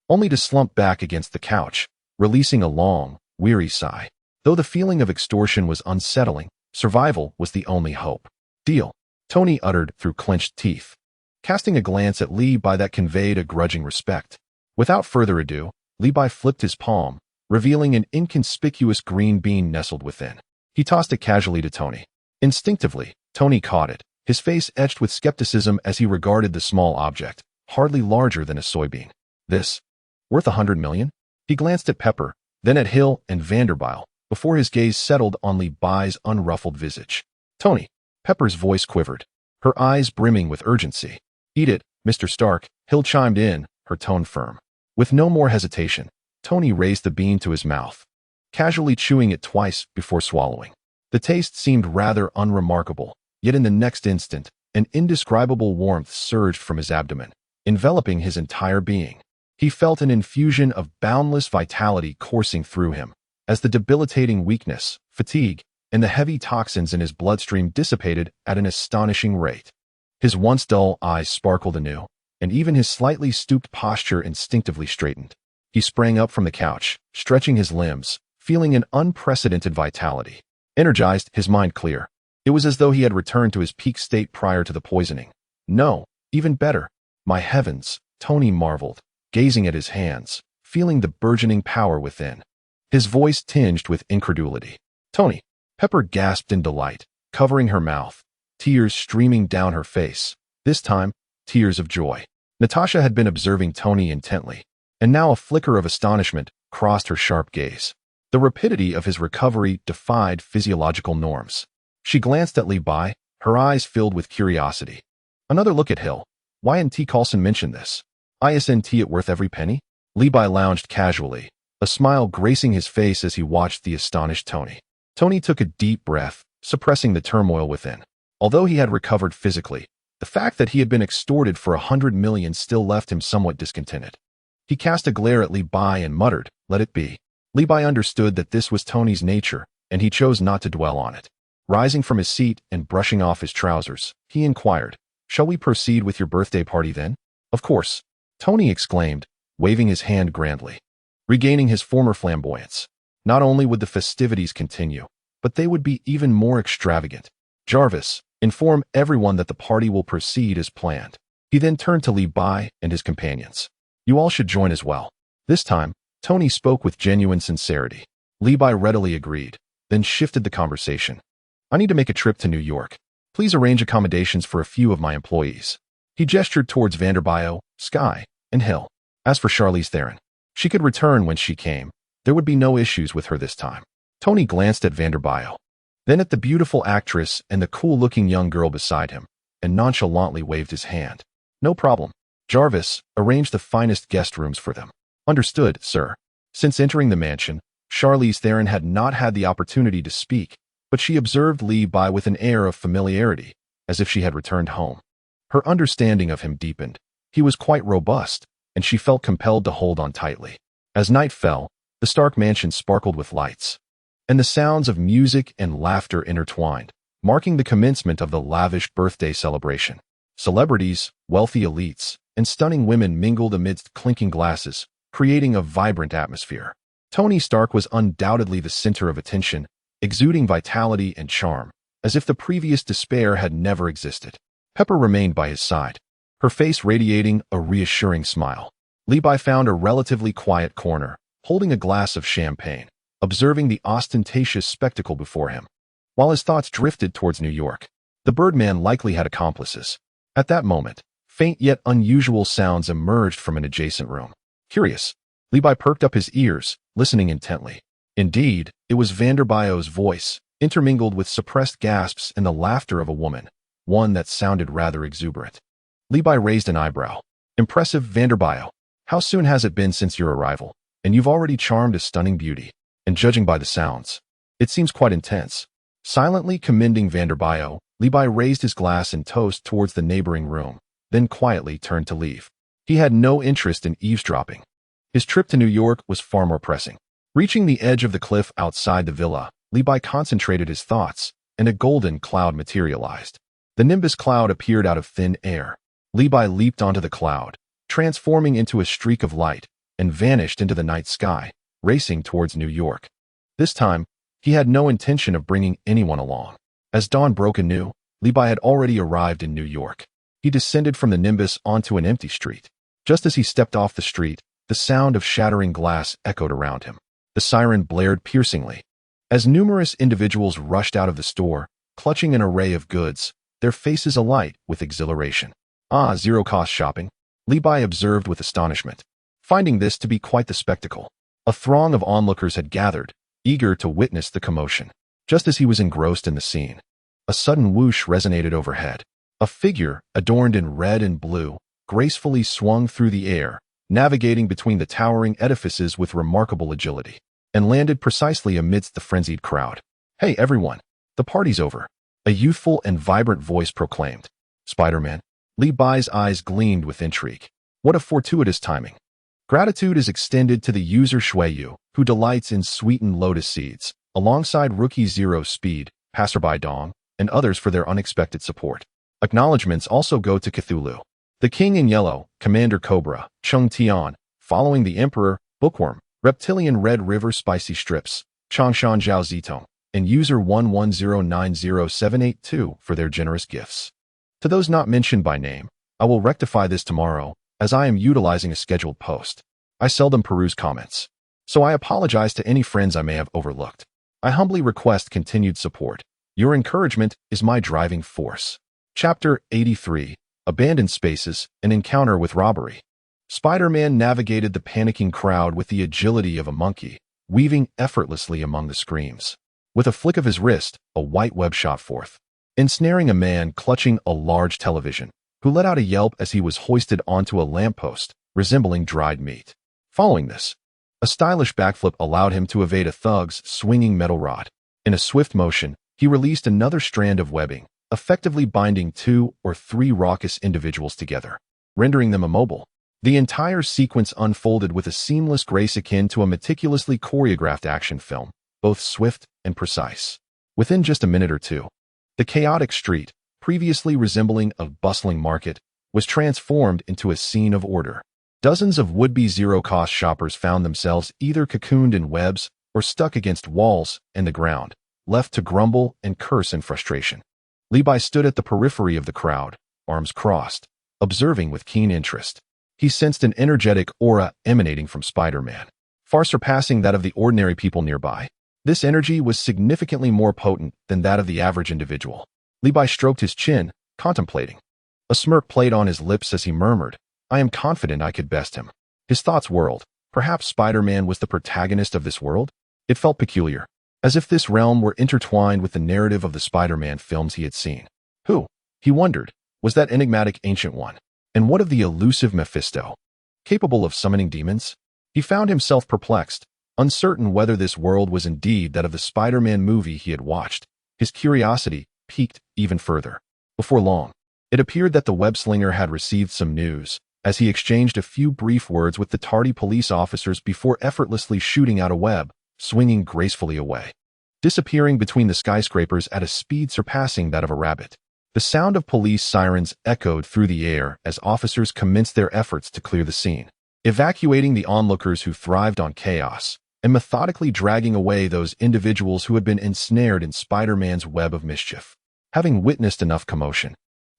[SPEAKER 1] only to slump back against the couch, releasing a long, weary sigh. Though the feeling of extortion was unsettling, survival was the only hope. Deal, Tony uttered through clenched teeth, casting a glance at Levi that conveyed a grudging respect. Without further ado, Levi flipped his palm, revealing an inconspicuous green bean nestled within. He tossed it casually to Tony. Instinctively, Tony caught it, his face etched with skepticism as he regarded the small object, hardly larger than a soybean. This, worth 100 million? He glanced at Pepper, then at Hill and Vanderbilt, before his gaze settled on Levi's unruffled visage. Tony, Pepper's voice quivered, her eyes brimming with urgency. Eat it, Mr. Stark, Hill chimed in, her tone firm. With no more hesitation, Tony raised the bean to his mouth, casually chewing it twice before swallowing. The taste seemed rather unremarkable, yet in the next instant, an indescribable warmth surged from his abdomen, enveloping his entire being. He felt an infusion of boundless vitality coursing through him, as the debilitating weakness, fatigue, and the heavy toxins in his bloodstream dissipated at an astonishing rate. His once dull eyes sparkled anew, and even his slightly stooped posture instinctively straightened. He sprang up from the couch, stretching his limbs, feeling an unprecedented vitality. Energized, his mind clear. It was as though he had returned to his peak state prior to the poisoning. No, even better. My heavens, Tony marveled, gazing at his hands, feeling the burgeoning power within. His voice tinged with incredulity. Tony! Pepper gasped in delight, covering her mouth, tears streaming down her face. This time, tears of joy. Natasha had been observing Tony intently, and now a flicker of astonishment crossed her sharp gaze. The rapidity of his recovery defied physiological norms. She glanced at Li Bai, her eyes filled with curiosity. Another look at Hill. Why hadn't T. Coulson mentioned this? Isn't it worth every penny? Li Bai lounged casually, a smile gracing his face as he watched the astonished Tony. Tony took a deep breath, suppressing the turmoil within. Although he had recovered physically, the fact that he had been extorted for 100 million still left him somewhat discontented. He cast a glare at Li Bai and muttered, "Let it be." Li Bai understood that this was Tony's nature, and he chose not to dwell on it. Rising from his seat and brushing off his trousers, he inquired, "Shall we proceed with your birthday party then?" "Of course," Tony exclaimed, waving his hand grandly. Regaining his former flamboyance. Not only would the festivities continue, but they would be even more extravagant. "Jarvis, inform everyone that the party will proceed as planned." He then turned to Li Bai and his companions. "You all should join as well." This time, Tony spoke with genuine sincerity. Li Bai readily agreed, then shifted the conversation. "I need to make a trip to New York. Please arrange accommodations for a few of my employees." He gestured towards Vanderbio, Sky, and Hill. As for Charlize Theron, she could return when she came. There would be no issues with her this time. Tony glanced at Vanderbio, then at the beautiful actress and the cool-looking young girl beside him, and nonchalantly waved his hand. "No problem. Jarvis, arrange the finest guest rooms for them." "Understood, sir." Since entering the mansion, Charlize Theron had not had the opportunity to speak, but she observed Li Bai with an air of familiarity, as if she had returned home. Her understanding of him deepened. He was quite robust, and she felt compelled to hold on tightly. As night fell, the Stark mansion sparkled with lights, and the sounds of music and laughter intertwined, marking the commencement of the lavish birthday celebration. Celebrities, wealthy elites, and stunning women mingled amidst clinking glasses, creating a vibrant atmosphere. Tony Stark was undoubtedly the center of attention, exuding vitality and charm, as if the previous despair had never existed. Pepper remained by his side, her face radiating a reassuring smile. Li Bai found a relatively quiet corner, holding a glass of champagne, observing the ostentatious spectacle before him. While his thoughts drifted towards New York, the Birdman likely had accomplices. At that moment, faint yet unusual sounds emerged from an adjacent room. Curious, Li Bai perked up his ears, listening intently. Indeed, it was Vanderbio's voice, intermingled with suppressed gasps and the laughter of a woman, one that sounded rather exuberant. Li Bai raised an eyebrow. "Impressive, Vanderbio. How soon has it been since your arrival? And you've already charmed a stunning beauty. And judging by the sounds, it seems quite intense." Silently commending Vanderbio, Li Bai raised his glass and toast towards the neighboring room, then quietly turned to leave. He had no interest in eavesdropping. His trip to New York was far more pressing. Reaching the edge of the cliff outside the villa, Li Bai concentrated his thoughts, and a golden cloud materialized. The nimbus cloud appeared out of thin air. Li Bai leaped onto the cloud, transforming into a streak of light, and vanished into the night sky, racing towards New York. This time, he had no intention of bringing anyone along. As dawn broke anew, Li Bai had already arrived in New York. He descended from the nimbus onto an empty street. Just as he stepped off the street, the sound of shattering glass echoed around him. The siren blared piercingly. As numerous individuals rushed out of the store, clutching an array of goods, their faces alight with exhilaration. "Ah, zero-cost shopping," Li Bai observed with astonishment, finding this to be quite the spectacle. A throng of onlookers had gathered, eager to witness the commotion. Just as he was engrossed in the scene, a sudden whoosh resonated overhead. A figure, adorned in red and blue, gracefully swung through the air, navigating between the towering edifices with remarkable agility, and landed precisely amidst the frenzied crowd. "Hey everyone, the party's over," a youthful and vibrant voice proclaimed. "Spider-Man?" Li Bai's eyes gleamed with intrigue. What a fortuitous timing. Gratitude is extended to the user Shuiyu, who delights in sweetened lotus seeds, alongside Rookie Zero Speed, Passerby Dong, and others for their unexpected support. Acknowledgements also go to Cthulhu, The King in Yellow, Commander Cobra, Chung Tian, following the Emperor, Bookworm, Reptilian Red River Spicy Strips, Changshan Zhao Zitong, and user 1109782 for their generous gifts. To those not mentioned by name, I will rectify this tomorrow, as I am utilizing a scheduled post. I seldom peruse comments, so I apologize to any friends I may have overlooked. I humbly request continued support. Your encouragement is my driving force. Chapter 83, Abandoned Spaces, An Encounter with Robbery. Spider-Man navigated the panicking crowd with the agility of a monkey, weaving effortlessly among the screams. With a flick of his wrist, a white web shot forth, ensnaring a man clutching a large television, who let out a yelp as he was hoisted onto a lamppost, resembling dried meat. Following this, a stylish backflip allowed him to evade a thug's swinging metal rod. In a swift motion, he released another strand of webbing, effectively binding 2 or 3 raucous individuals together, rendering them immobile. The entire sequence unfolded with a seamless grace akin to a meticulously choreographed action film, both swift and precise. Within just a minute or two, the chaotic street, previously resembling a bustling market, was transformed into a scene of order. Dozens of would-be zero-cost shoppers found themselves either cocooned in webs or stuck against walls and the ground, left to grumble and curse in frustration. Levi stood at the periphery of the crowd, arms crossed, observing with keen interest. He sensed an energetic aura emanating from Spider-Man, far surpassing that of the ordinary people nearby. This energy was significantly more potent than that of the average individual. Levi stroked his chin, contemplating. A smirk played on his lips as he murmured, "I am confident I could best him." His thoughts whirled. Perhaps Spider-Man was the protagonist of this world? It felt peculiar, as if this realm were intertwined with the narrative of the Spider-Man films he had seen. Who, he wondered, was that enigmatic ancient one? And what of the elusive Mephisto? Capable of summoning demons? He found himself perplexed, uncertain whether this world was indeed that of the Spider-Man movie he had watched. His curiosity piqued even further. Before long, it appeared that the web-slinger had received some news, as he exchanged a few brief words with the tardy police officers before effortlessly shooting out a web, swinging gracefully away, disappearing between the skyscrapers at a speed surpassing that of a rabbit. The sound of police sirens echoed through the air as officers commenced their efforts to clear the scene, evacuating the onlookers who thrived on chaos, and methodically dragging away those individuals who had been ensnared in Spider-Man's web of mischief. Having witnessed enough commotion,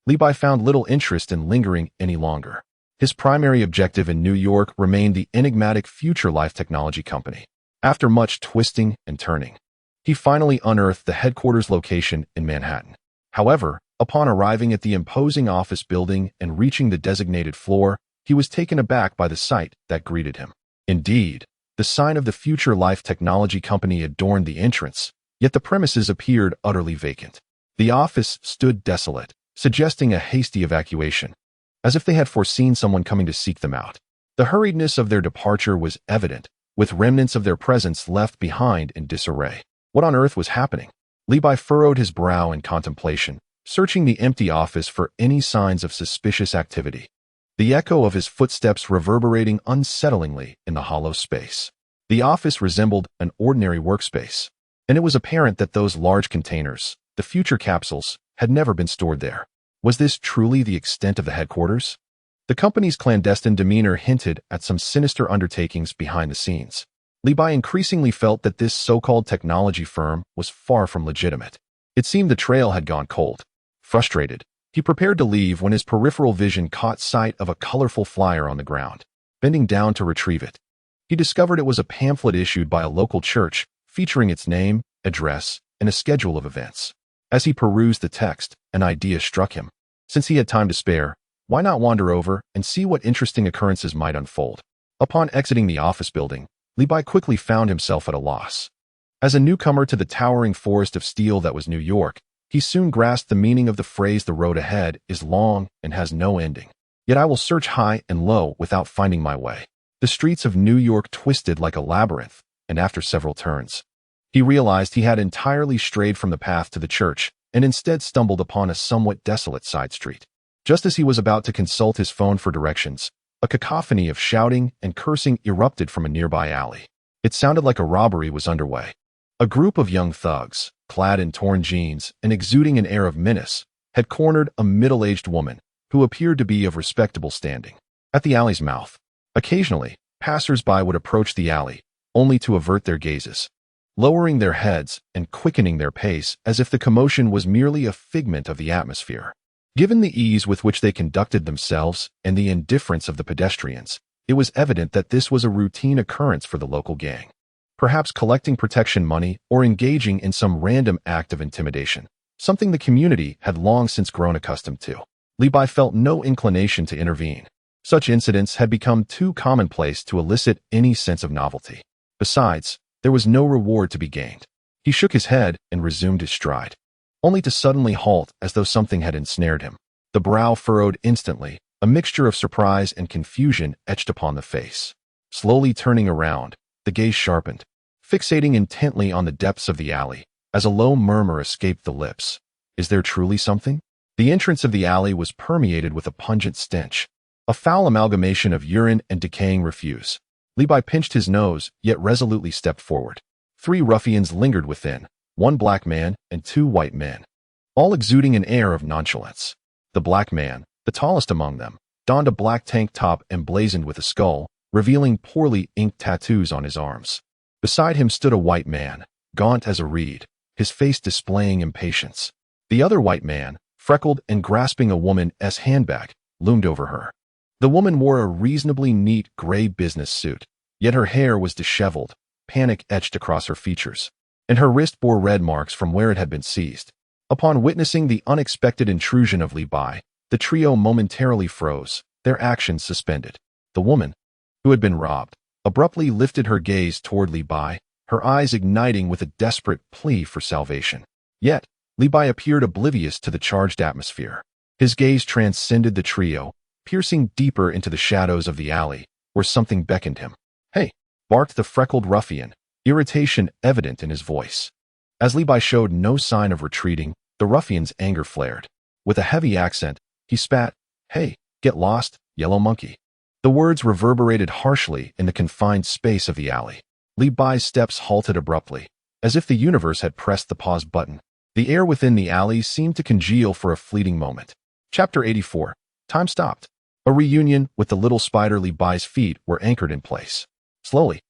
[SPEAKER 1] Levi found little interest in lingering any longer. His primary objective in New York remained the enigmatic Future Life Technology Company. After much twisting and turning, he finally unearthed the headquarters location in Manhattan. However, upon arriving at the imposing office building and reaching the designated floor, he was taken aback by the sight that greeted him. Indeed, the sign of the Future Life Technology Company adorned the entrance, yet the premises appeared utterly vacant. The office stood desolate, suggesting a hasty evacuation, as if they had foreseen someone coming to seek them out. The hurriedness of their departure was evident, with remnants of their presence left behind in disarray. What on earth was happening? Levi furrowed his brow in contemplation, searching the empty office for any signs of suspicious activity, the echo of his footsteps reverberating unsettlingly in the hollow space. The office resembled an ordinary workspace, and it was apparent that those large containers, the future capsules, had never been stored there. Was this truly the extent of the headquarters? The company's clandestine demeanor hinted at some sinister undertakings behind the scenes. Levi increasingly felt that this so-called technology firm was far from legitimate. It seemed the trail had gone cold. Frustrated, he prepared to leave when his peripheral vision caught sight of a colorful flyer on the ground. Bending down to retrieve it, he discovered it was a pamphlet issued by a local church featuring its name, address, and a schedule of events. As he perused the text, an idea struck him. Since he had time to spare, why not wander over and see what interesting occurrences might unfold? Upon exiting the office building, Levi quickly found himself at a loss. As a newcomer to the towering forest of steel that was New York, he soon grasped the meaning of the phrase, "The road ahead is long and has no ending. Yet I will search high and low without finding my way." The streets of New York twisted like a labyrinth, and after several turns, he realized he had entirely strayed from the path to the church and instead stumbled upon a somewhat desolate side street. Just as he was about to consult his phone for directions, a cacophony of shouting and cursing erupted from a nearby alley. It sounded like a robbery was underway. A group of young thugs, clad in torn jeans and exuding an air of menace, had cornered a middle-aged woman, who appeared to be of respectable standing. At the alley's mouth, occasionally, passers-by would approach the alley, only to avert their gazes, lowering their heads and quickening their pace as if the commotion was merely a figment of the atmosphere. Given the ease with which they conducted themselves and the indifference of the pedestrians, it was evident that this was a routine occurrence for the local gang, perhaps collecting protection money or engaging in some random act of intimidation, something the community had long since grown accustomed to. Levi felt no inclination to intervene. Such incidents had become too commonplace to elicit any sense of novelty. Besides, there was no reward to be gained. He shook his head and resumed his stride, only to suddenly halt as though something had ensnared him. The brow furrowed instantly, a mixture of surprise and confusion etched upon the face. Slowly turning around, the gaze sharpened, fixating intently on the depths of the alley, as a low murmur escaped the lips. Is there truly something? The entrance of the alley was permeated with a pungent stench, a foul amalgamation of urine and decaying refuse. Levi pinched his nose, yet resolutely stepped forward. 3 ruffians lingered within, 1 black man and 2 white men, all exuding an air of nonchalance. The black man, the tallest among them, donned a black tank top emblazoned with a skull, revealing poorly inked tattoos on his arms. Beside him stood a white man, gaunt as a reed, his face displaying impatience. The other white man, freckled and grasping a woman's handbag, loomed over her. The woman wore a reasonably neat gray business suit, yet her hair was disheveled, panic etched across her features, and her wrist bore red marks from where it had been seized. Upon witnessing the unexpected intrusion of Levi, the trio momentarily froze, their actions suspended. The woman, who had been robbed, abruptly lifted her gaze toward Levi, her eyes igniting with a desperate plea for salvation. Yet, Levi appeared oblivious to the charged atmosphere. His gaze transcended the trio, piercing deeper into the shadows of the alley, where something beckoned him. "Hey!" barked the freckled ruffian, irritation evident in his voice. As Levi showed no sign of retreating, the ruffian's anger flared. With a heavy accent, he spat, "Hey, get lost, yellow monkey." The words reverberated harshly in the confined space of the alley. Levi's steps halted abruptly, as if the universe had pressed the pause button. The air within the alley seemed to congeal for a fleeting moment. Chapter 84. Time stopped. A reunion with the little spider. Levi's feet were anchored in place. Slowly,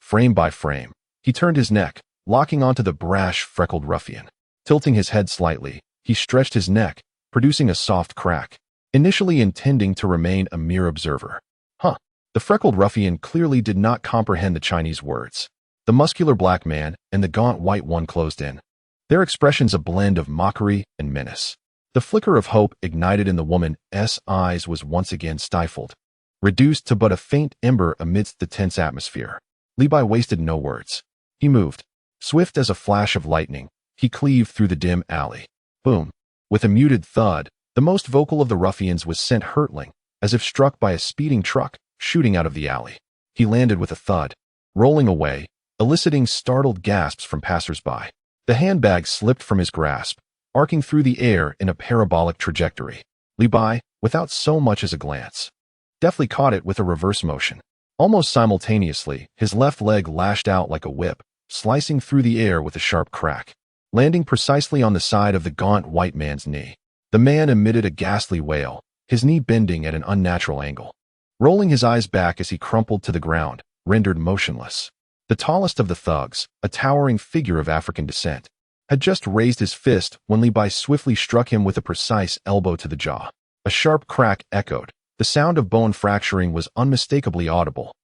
[SPEAKER 1] frame by frame, he turned his neck, locking onto the brash, freckled ruffian. Tilting his head slightly, he stretched his neck, producing a soft crack, initially intending to remain a mere observer. The freckled ruffian clearly did not comprehend the Chinese words. The muscular black man and the gaunt white one closed in, their expressions a blend of mockery and menace. The flicker of hope ignited in the woman's eyes was once again stifled, reduced to but a faint ember amidst the tense atmosphere. Levi wasted no words. He moved. Swift as a flash of lightning, he cleaved through the dim alley. Boom! With a muted thud, the most vocal of the ruffians was sent hurtling, as if struck by a speeding truck, shooting out of the alley. He landed with a thud, rolling away, eliciting startled gasps from passers-by. The handbag slipped from his grasp, arcing through the air in a parabolic trajectory. Levi, without so much as a glance, deftly caught it with a reverse motion. Almost simultaneously, his left leg lashed out like a whip, slicing through the air with a sharp crack, landing precisely on the side of the gaunt white man's knee. The man emitted a ghastly wail, his knee bending at an unnatural angle, rolling his eyes back as he crumpled to the ground, rendered motionless. The tallest of the thugs, a towering figure of African descent, had just raised his fist when Levi swiftly struck him with a precise elbow to the jaw. A sharp crack echoed. The sound of bone fracturing was unmistakably audible.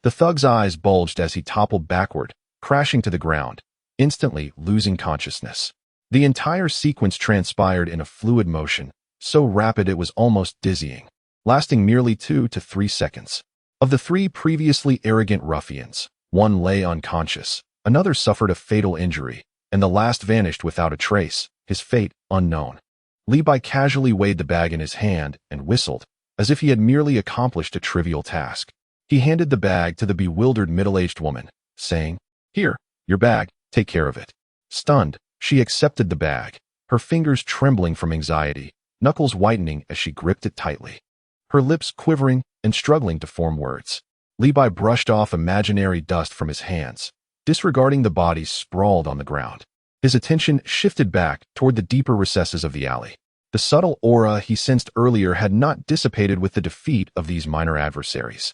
[SPEAKER 1] The thug's eyes bulged as he toppled backward, crashing to the ground, instantly losing consciousness. The entire sequence transpired in a fluid motion, so rapid it was almost dizzying, lasting merely 2 to 3 seconds. Of the 3 previously arrogant ruffians, one lay unconscious, another suffered a fatal injury, and the last vanished without a trace, his fate unknown. Levi casually weighed the bag in his hand and whistled, as if he had merely accomplished a trivial task. He handed the bag to the bewildered middle-aged woman, saying, "Here, your bag, take care of it." Stunned, she accepted the bag, her fingers trembling from anxiety, knuckles whitening as she gripped it tightly, her lips quivering and struggling to form words. Levi brushed off imaginary dust from his hands, disregarding the bodies sprawled on the ground. His attention shifted back toward the deeper recesses of the alley. The subtle aura he sensed earlier had not dissipated with the defeat of these minor adversaries.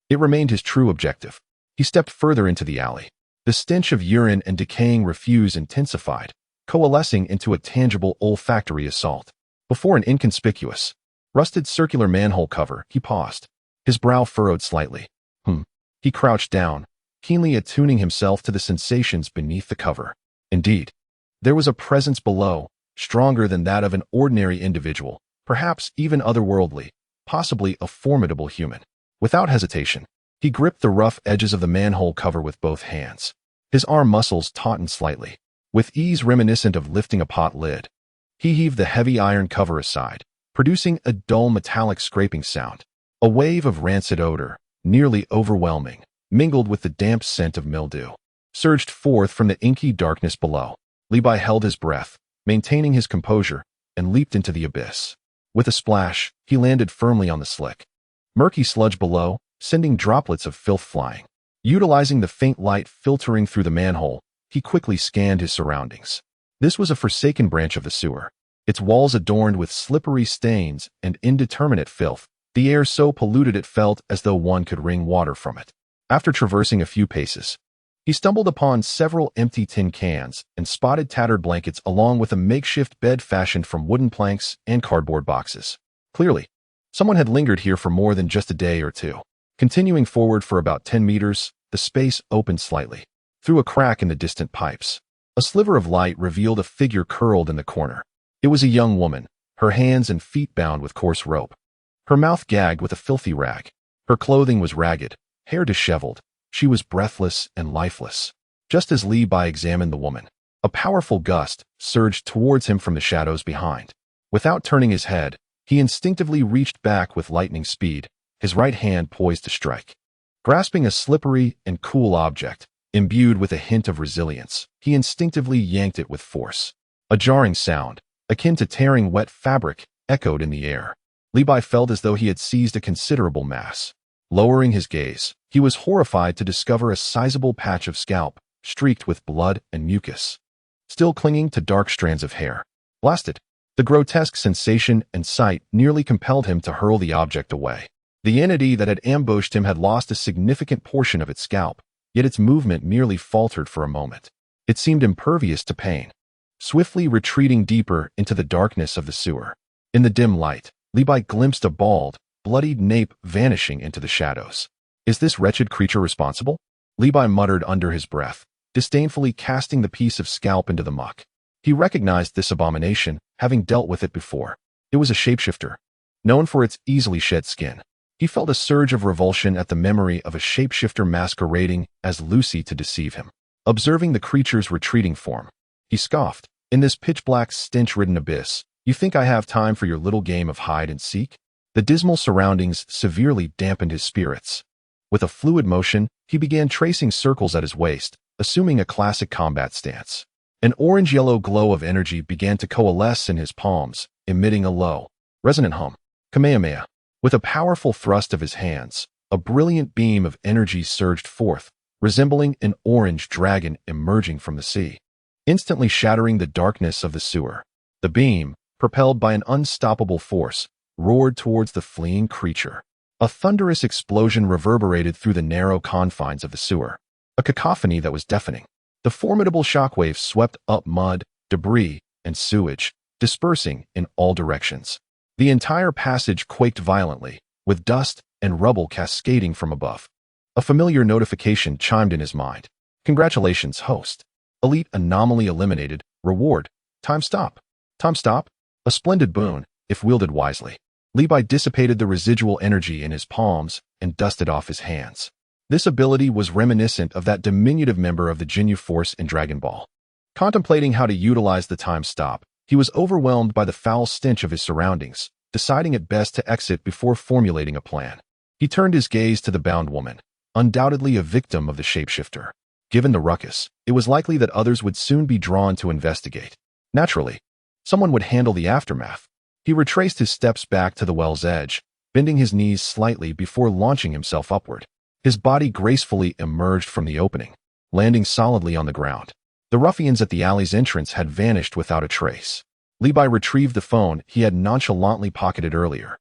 [SPEAKER 1] It remained his true objective. He stepped further into the alley. The stench of urine and decaying refuse intensified, coalescing into a tangible olfactory assault. Before an inconspicuous, rusted circular manhole cover, he paused. His brow furrowed slightly. He crouched down, keenly attuning himself to the sensations beneath the cover. Indeed, there was a presence below, stronger than that of an ordinary individual, perhaps even otherworldly, possibly a formidable human. Without hesitation, he gripped the rough edges of the manhole cover with both hands. His arm muscles tautened slightly. With ease reminiscent of lifting a pot lid, he heaved the heavy iron cover aside, producing a dull metallic scraping sound. A wave of rancid odor, nearly overwhelming, mingled with the damp scent of mildew, surged forth from the inky darkness below. Levi held his breath, maintaining his composure, and leaped into the abyss. With a splash, he landed firmly on the slick, murky sludge below, sending droplets of filth flying. Utilizing the faint light filtering through the manhole, he quickly scanned his surroundings. This was a forsaken branch of the sewer, its walls adorned with slippery stains and indeterminate filth, the air so polluted it felt as though one could wring water from it. After traversing a few paces, he stumbled upon several empty tin cans and spotted tattered blankets along with a makeshift bed fashioned from wooden planks and cardboard boxes. Clearly, someone had lingered here for more than just a day or two. Continuing forward for about 10 meters, the space opened slightly. Through a crack in the distant pipes, a sliver of light revealed a figure curled in the corner. It was a young woman, her hands and feet bound with coarse rope, her mouth gagged with a filthy rag. Her clothing was ragged, hair disheveled. She was breathless and lifeless. Just as Levi examined the woman, a powerful gust surged towards him from the shadows behind. Without turning his head, he instinctively reached back with lightning speed, his right hand poised to strike. Grasping a slippery and cool object, imbued with a hint of resilience, he instinctively yanked it with force. A jarring sound, akin to tearing wet fabric, echoed in the air. Levi felt as though he had seized a considerable mass. Lowering his gaze, he was horrified to discover a sizable patch of scalp, streaked with blood and mucus, still clinging to dark strands of hair. Blasted! The grotesque sensation and sight nearly compelled him to hurl the object away. The entity that had ambushed him had lost a significant portion of its scalp, yet its movement merely faltered for a moment. It seemed impervious to pain, swiftly retreating deeper into the darkness of the sewer. In the dim light, Levi glimpsed a bald, bloodied nape vanishing into the shadows. Is this wretched creature responsible? Levi muttered under his breath, disdainfully casting the piece of scalp into the muck. He recognized this abomination, having dealt with it before. It was a shapeshifter, known for its easily shed skin. He felt a surge of revulsion at the memory of a shapeshifter masquerading as Lucy to deceive him. Observing the creature's retreating form, he scoffed. In this pitch-black, stench-ridden abyss, you think I have time for your little game of hide and seek? The dismal surroundings severely dampened his spirits. With a fluid motion, he began tracing circles at his waist, assuming a classic combat stance. An orange-yellow glow of energy began to coalesce in his palms, emitting a low, resonant hum. Kamehameha. With a powerful thrust of his hands, a brilliant beam of energy surged forth, resembling an orange dragon emerging from the sea, instantly shattering the darkness of the sewer. The beam, propelled by an unstoppable force, roared towards the fleeing creature. A thunderous explosion reverberated through the narrow confines of the sewer, a cacophony that was deafening. The formidable shockwaves swept up mud, debris, and sewage, dispersing in all directions. The entire passage quaked violently, with dust and rubble cascading from above. A familiar notification chimed in his mind. Congratulations, host. Elite anomaly eliminated. Reward. Time stop. Time stop? A splendid boon, if wielded wisely. Levi dissipated the residual energy in his palms and dusted off his hands. This ability was reminiscent of that diminutive member of the Jinyu Force in Dragon Ball. Contemplating how to utilize the time stop, he was overwhelmed by the foul stench of his surroundings, deciding it best to exit before formulating a plan. He turned his gaze to the bound woman, undoubtedly a victim of the shapeshifter. Given the ruckus, it was likely that others would soon be drawn to investigate. Naturally, someone would handle the aftermath. He retraced his steps back to the well's edge, bending his knees slightly before launching himself upward. His body gracefully emerged from the opening, landing solidly on the ground. The ruffians at the alley's entrance had vanished without a trace. Levi retrieved the phone he had nonchalantly pocketed earlier,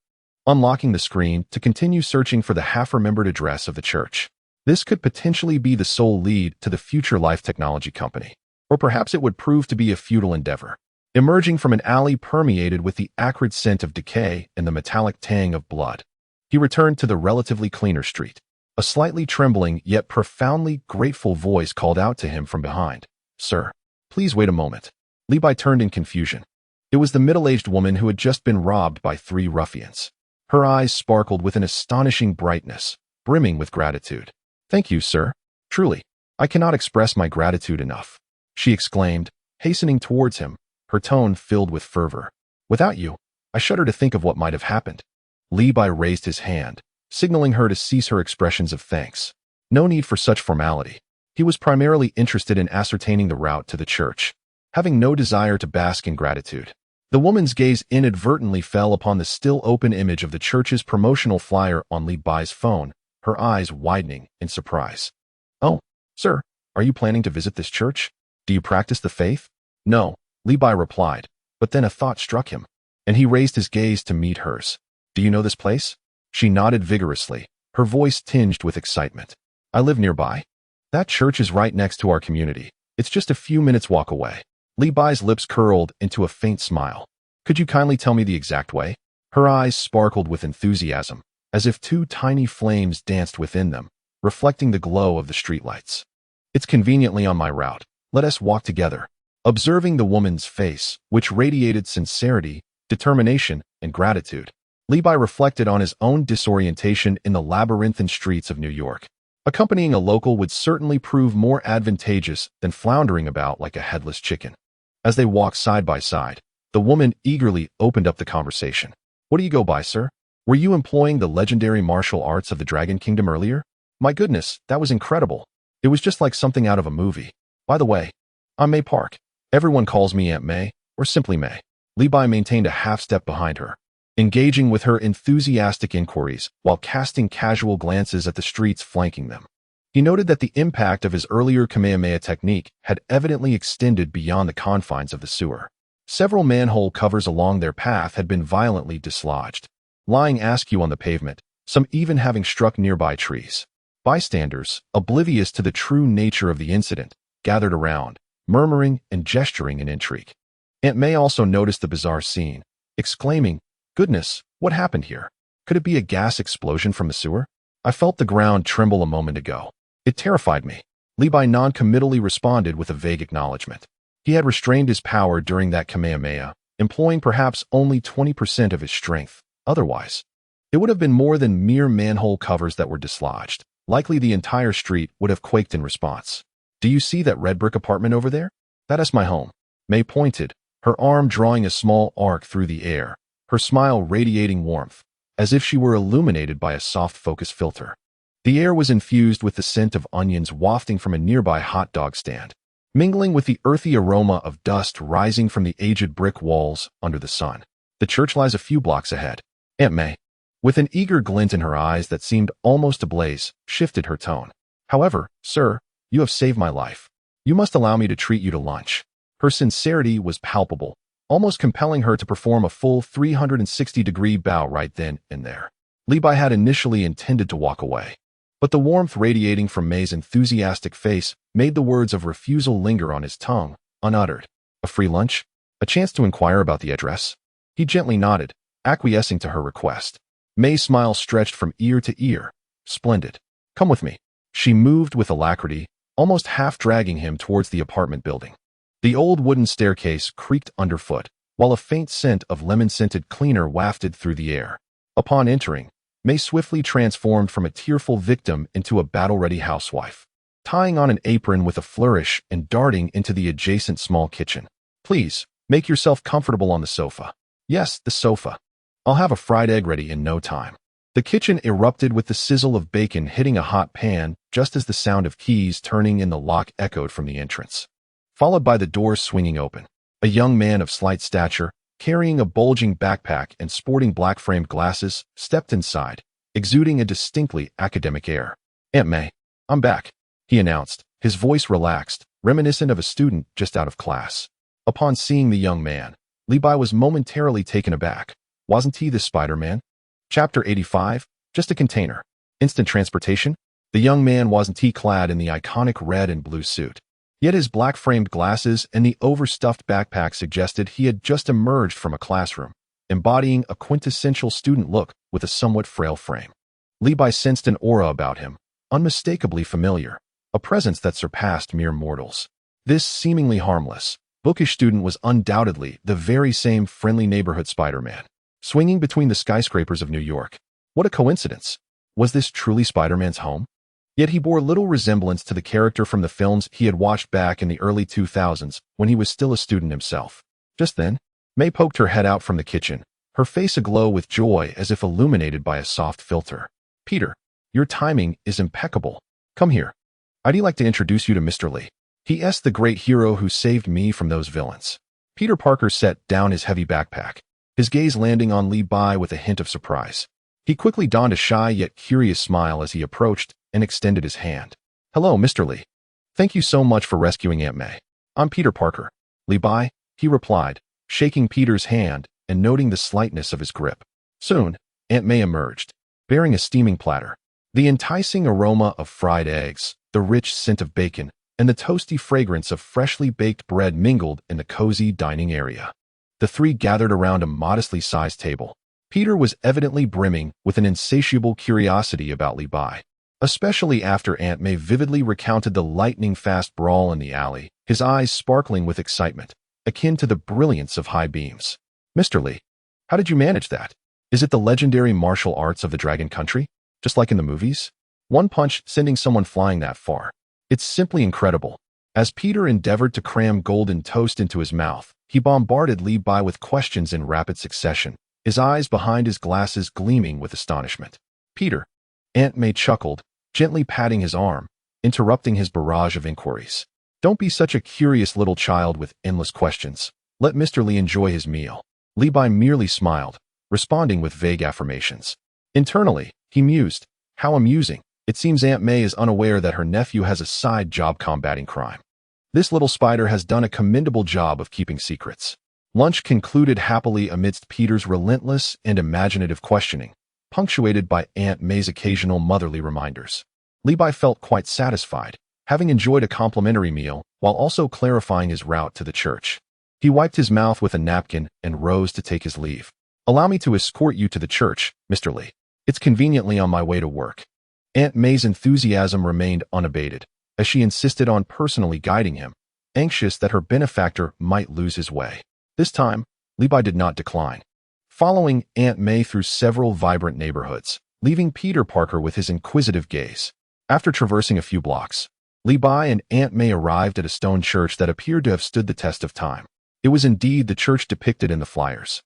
[SPEAKER 1] unlocking the screen to continue searching for the half-remembered address of the church. This could potentially be the sole lead to the future life technology company, or perhaps it would prove to be a futile endeavor. Emerging from an alley permeated with the acrid scent of decay and the metallic tang of blood, he returned to the relatively cleaner street. A slightly trembling yet profoundly grateful voice called out to him from behind. "Sir, please wait a moment." Levi turned in confusion. It was the middle-aged woman who had just been robbed by 3 ruffians. Her eyes sparkled with an astonishing brightness, brimming with gratitude. "Thank you, sir. Truly, I cannot express my gratitude enough," she exclaimed, hastening towards him, her tone filled with fervor. "Without you, I shudder to think of what might have happened." Levi raised his hand, signaling her to cease her expressions of thanks. No need for such formality. He was primarily interested in ascertaining the route to the church, having no desire to bask in gratitude. The woman's gaze inadvertently fell upon the still open image of the church's promotional flyer on Levi's phone, her eyes widening in surprise. "Oh, sir, are you planning to visit this church? Do you practice the faith?" "No," Levi replied, but then a thought struck him, and he raised his gaze to meet hers. "Do you know this place?" She nodded vigorously, her voice tinged with excitement. "I live nearby. That church is right next to our community. It's just a few minutes' walk away." Levi's lips curled into a faint smile. "Could you kindly tell me the exact way?" Her eyes sparkled with enthusiasm, as if 2 tiny flames danced within them, reflecting the glow of the streetlights. "It's conveniently on my route. Let us walk together." Observing the woman's face, which radiated sincerity, determination, and gratitude, Levi reflected on his own disorientation in the labyrinthine streets of New York. Accompanying a local would certainly prove more advantageous than floundering about like a headless chicken. As they walked side by side, the woman eagerly opened up the conversation. "What do you go by, sir? Were you employing the legendary martial arts of the Dragon Kingdom earlier? My goodness, that was incredible. It was just like something out of a movie. By the way, I'm May Park. Everyone calls me Aunt May, or simply May." Levi maintained a half-step behind her, engaging with her enthusiastic inquiries while casting casual glances at the streets flanking them. He noted that the impact of his earlier Kamehameha technique had evidently extended beyond the confines of the sewer. Several manhole covers along their path had been violently dislodged, lying askew on the pavement, some even having struck nearby trees. Bystanders, oblivious to the true nature of the incident, gathered around, murmuring and gesturing in intrigue. Aunt May also noticed the bizarre scene, exclaiming, "Goodness, what happened here? Could it be a gas explosion from the sewer? I felt the ground tremble a moment ago. It terrified me." Levi non-committally responded with a vague acknowledgement. He had restrained his power during that Kamehameha, employing perhaps only 20% of his strength. Otherwise, it would have been more than mere manhole covers that were dislodged. Likely the entire street would have quaked in response. "Do you see that red brick apartment over there? That is my home." May pointed, her arm drawing a small arc through the air, her smile radiating warmth, as if she were illuminated by a soft focus filter. The air was infused with the scent of onions wafting from a nearby hot dog stand, mingling with the earthy aroma of dust rising from the aged brick walls under the sun. "The church lies a few blocks ahead." Aunt May, with an eager glint in her eyes that seemed almost ablaze, shifted her tone. "However, sir, you have saved my life. You must allow me to treat you to lunch." Her sincerity was palpable, almost compelling her to perform a full 360-degree bow right then and there. Levi had initially intended to walk away, but the warmth radiating from May's enthusiastic face made the words of refusal linger on his tongue, unuttered. "A free lunch? A chance to inquire about the address?" He gently nodded, acquiescing to her request. May's smile stretched from ear to ear. "Splendid. Come with me." She moved with alacrity, almost half-dragging him towards the apartment building. The old wooden staircase creaked underfoot, while a faint scent of lemon-scented cleaner wafted through the air. Upon entering, May swiftly transformed from a tearful victim into a battle-ready housewife, tying on an apron with a flourish and darting into the adjacent small kitchen. "Please, make yourself comfortable on the sofa." "Yes, the sofa. I'll have a fried egg ready in no time." The kitchen erupted with the sizzle of bacon hitting a hot pan just as the sound of keys turning in the lock echoed from the entrance, followed by the doors swinging open. A young man of slight stature, carrying a bulging backpack and sporting black-framed glasses, stepped inside, exuding a distinctly academic air. "Aunt May, I'm back," he announced, his voice relaxed, reminiscent of a student just out of class. Upon seeing the young man, Levi was momentarily taken aback. Wasn't he the Spider-Man? Chapter 85, Just a Container. Instant transportation? The young man wasn't he clad in the iconic red and blue suit. Yet his black-framed glasses and the overstuffed backpack suggested he had just emerged from a classroom, embodying a quintessential student look with a somewhat frail frame. Levi sensed an aura about him, unmistakably familiar, a presence that surpassed mere mortals. This seemingly harmless, bookish student was undoubtedly the very same friendly neighborhood Spider-Man, swinging between the skyscrapers of New York. What a coincidence! Was this truly Spider-Man's home? Yet he bore little resemblance to the character from the films he had watched back in the early 2000s when he was still a student himself. Just then, May poked her head out from the kitchen, her face aglow with joy as if illuminated by a soft filter. "Peter, your timing is impeccable. Come here. I'd like to introduce you to Mr. Lee. He.S. the great hero who saved me from those villains." Peter Parker set down his heavy backpack, his gaze landing on Levi with a hint of surprise. He quickly donned a shy yet curious smile as he approached and extended his hand. "Hello, Mr. Lee. Thank you so much for rescuing Aunt May. I'm Peter Parker." "Levi," he replied, shaking Peter's hand and noting the slightness of his grip. Soon, Aunt May emerged, bearing a steaming platter. The enticing aroma of fried eggs, the rich scent of bacon, and the toasty fragrance of freshly baked bread mingled in the cozy dining area. The three gathered around a modestly sized table. Peter was evidently brimming with an insatiable curiosity about Levi, especially after Aunt May vividly recounted the lightning-fast brawl in the alley, his eyes sparkling with excitement, akin to the brilliance of high beams. "Mr. Lee, how did you manage that? Is it the legendary martial arts of the Dragon Country, just like in the movies? One punch sending someone flying that far. It's simply incredible." As Peter endeavored to cram golden toast into his mouth, he bombarded Levi with questions in rapid succession, his eyes behind his glasses gleaming with astonishment. "Peter," Aunt May chuckled, gently patting his arm, interrupting his barrage of inquiries. "Don't be such a curious little child with endless questions. Let Mr. Lee enjoy his meal." Levi merely smiled, responding with vague affirmations. Internally, he mused, "How amusing. It seems Aunt May is unaware that her nephew has a side job combating crime. This little spider has done a commendable job of keeping secrets." Lunch concluded happily amidst Peter's relentless and imaginative questioning, punctuated by Aunt May's occasional motherly reminders. Levi felt quite satisfied, having enjoyed a complimentary meal while also clarifying his route to the church. He wiped his mouth with a napkin and rose to take his leave. "Allow me to escort you to the church, Mr. Lee. It's conveniently on my way to work." Aunt May's enthusiasm remained unabated, as she insisted on personally guiding him, anxious that her benefactor might lose his way. This time, Levi did not decline, following Aunt May through several vibrant neighborhoods, leaving Peter Parker with his inquisitive gaze. After traversing a few blocks, Levi and Aunt May arrived at a stone church that appeared to have stood the test of time. It was indeed the church depicted in the flyers.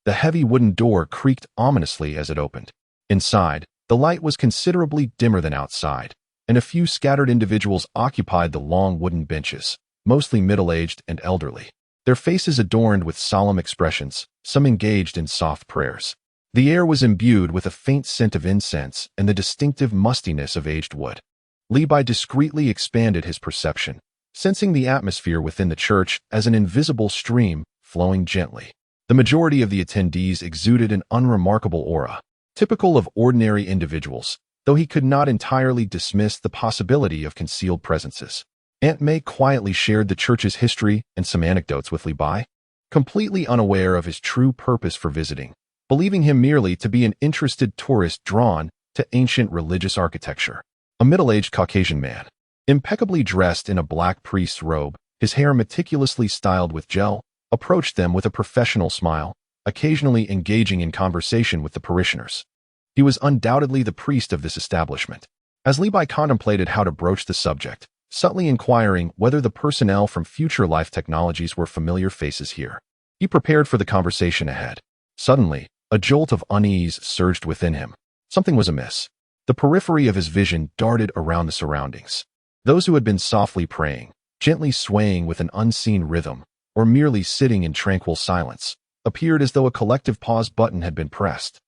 [SPEAKER 1] The heavy wooden door creaked ominously as it opened. Inside, the light was considerably dimmer than outside, and a few scattered individuals occupied the long wooden benches, mostly middle-aged and elderly, their faces adorned with solemn expressions, some engaged in soft prayers. The air was imbued with a faint scent of incense and the distinctive mustiness of aged wood. Levi discreetly expanded his perception, sensing the atmosphere within the church as an invisible stream flowing gently. The majority of the attendees exuded an unremarkable aura, typical of ordinary individuals, though he could not entirely dismiss the possibility of concealed presences. Aunt May quietly shared the church's history and some anecdotes with Levi, completely unaware of his true purpose for visiting, believing him merely to be an interested tourist drawn to ancient religious architecture. A middle-aged Caucasian man, impeccably dressed in a black priest's robe, his hair meticulously styled with gel, approached them with a professional smile, occasionally engaging in conversation with the parishioners. He was undoubtedly the priest of this establishment. As Levi contemplated how to broach the subject, subtly inquiring whether the personnel from Future Life Technologies were familiar faces here, he prepared for the conversation ahead. Suddenly, a jolt of unease surged within him. Something was amiss. The periphery of his vision darted around the surroundings. Those who had been softly praying, gently swaying with an unseen rhythm, or merely sitting in tranquil silence, appeared as though a collective pause button had been pressed.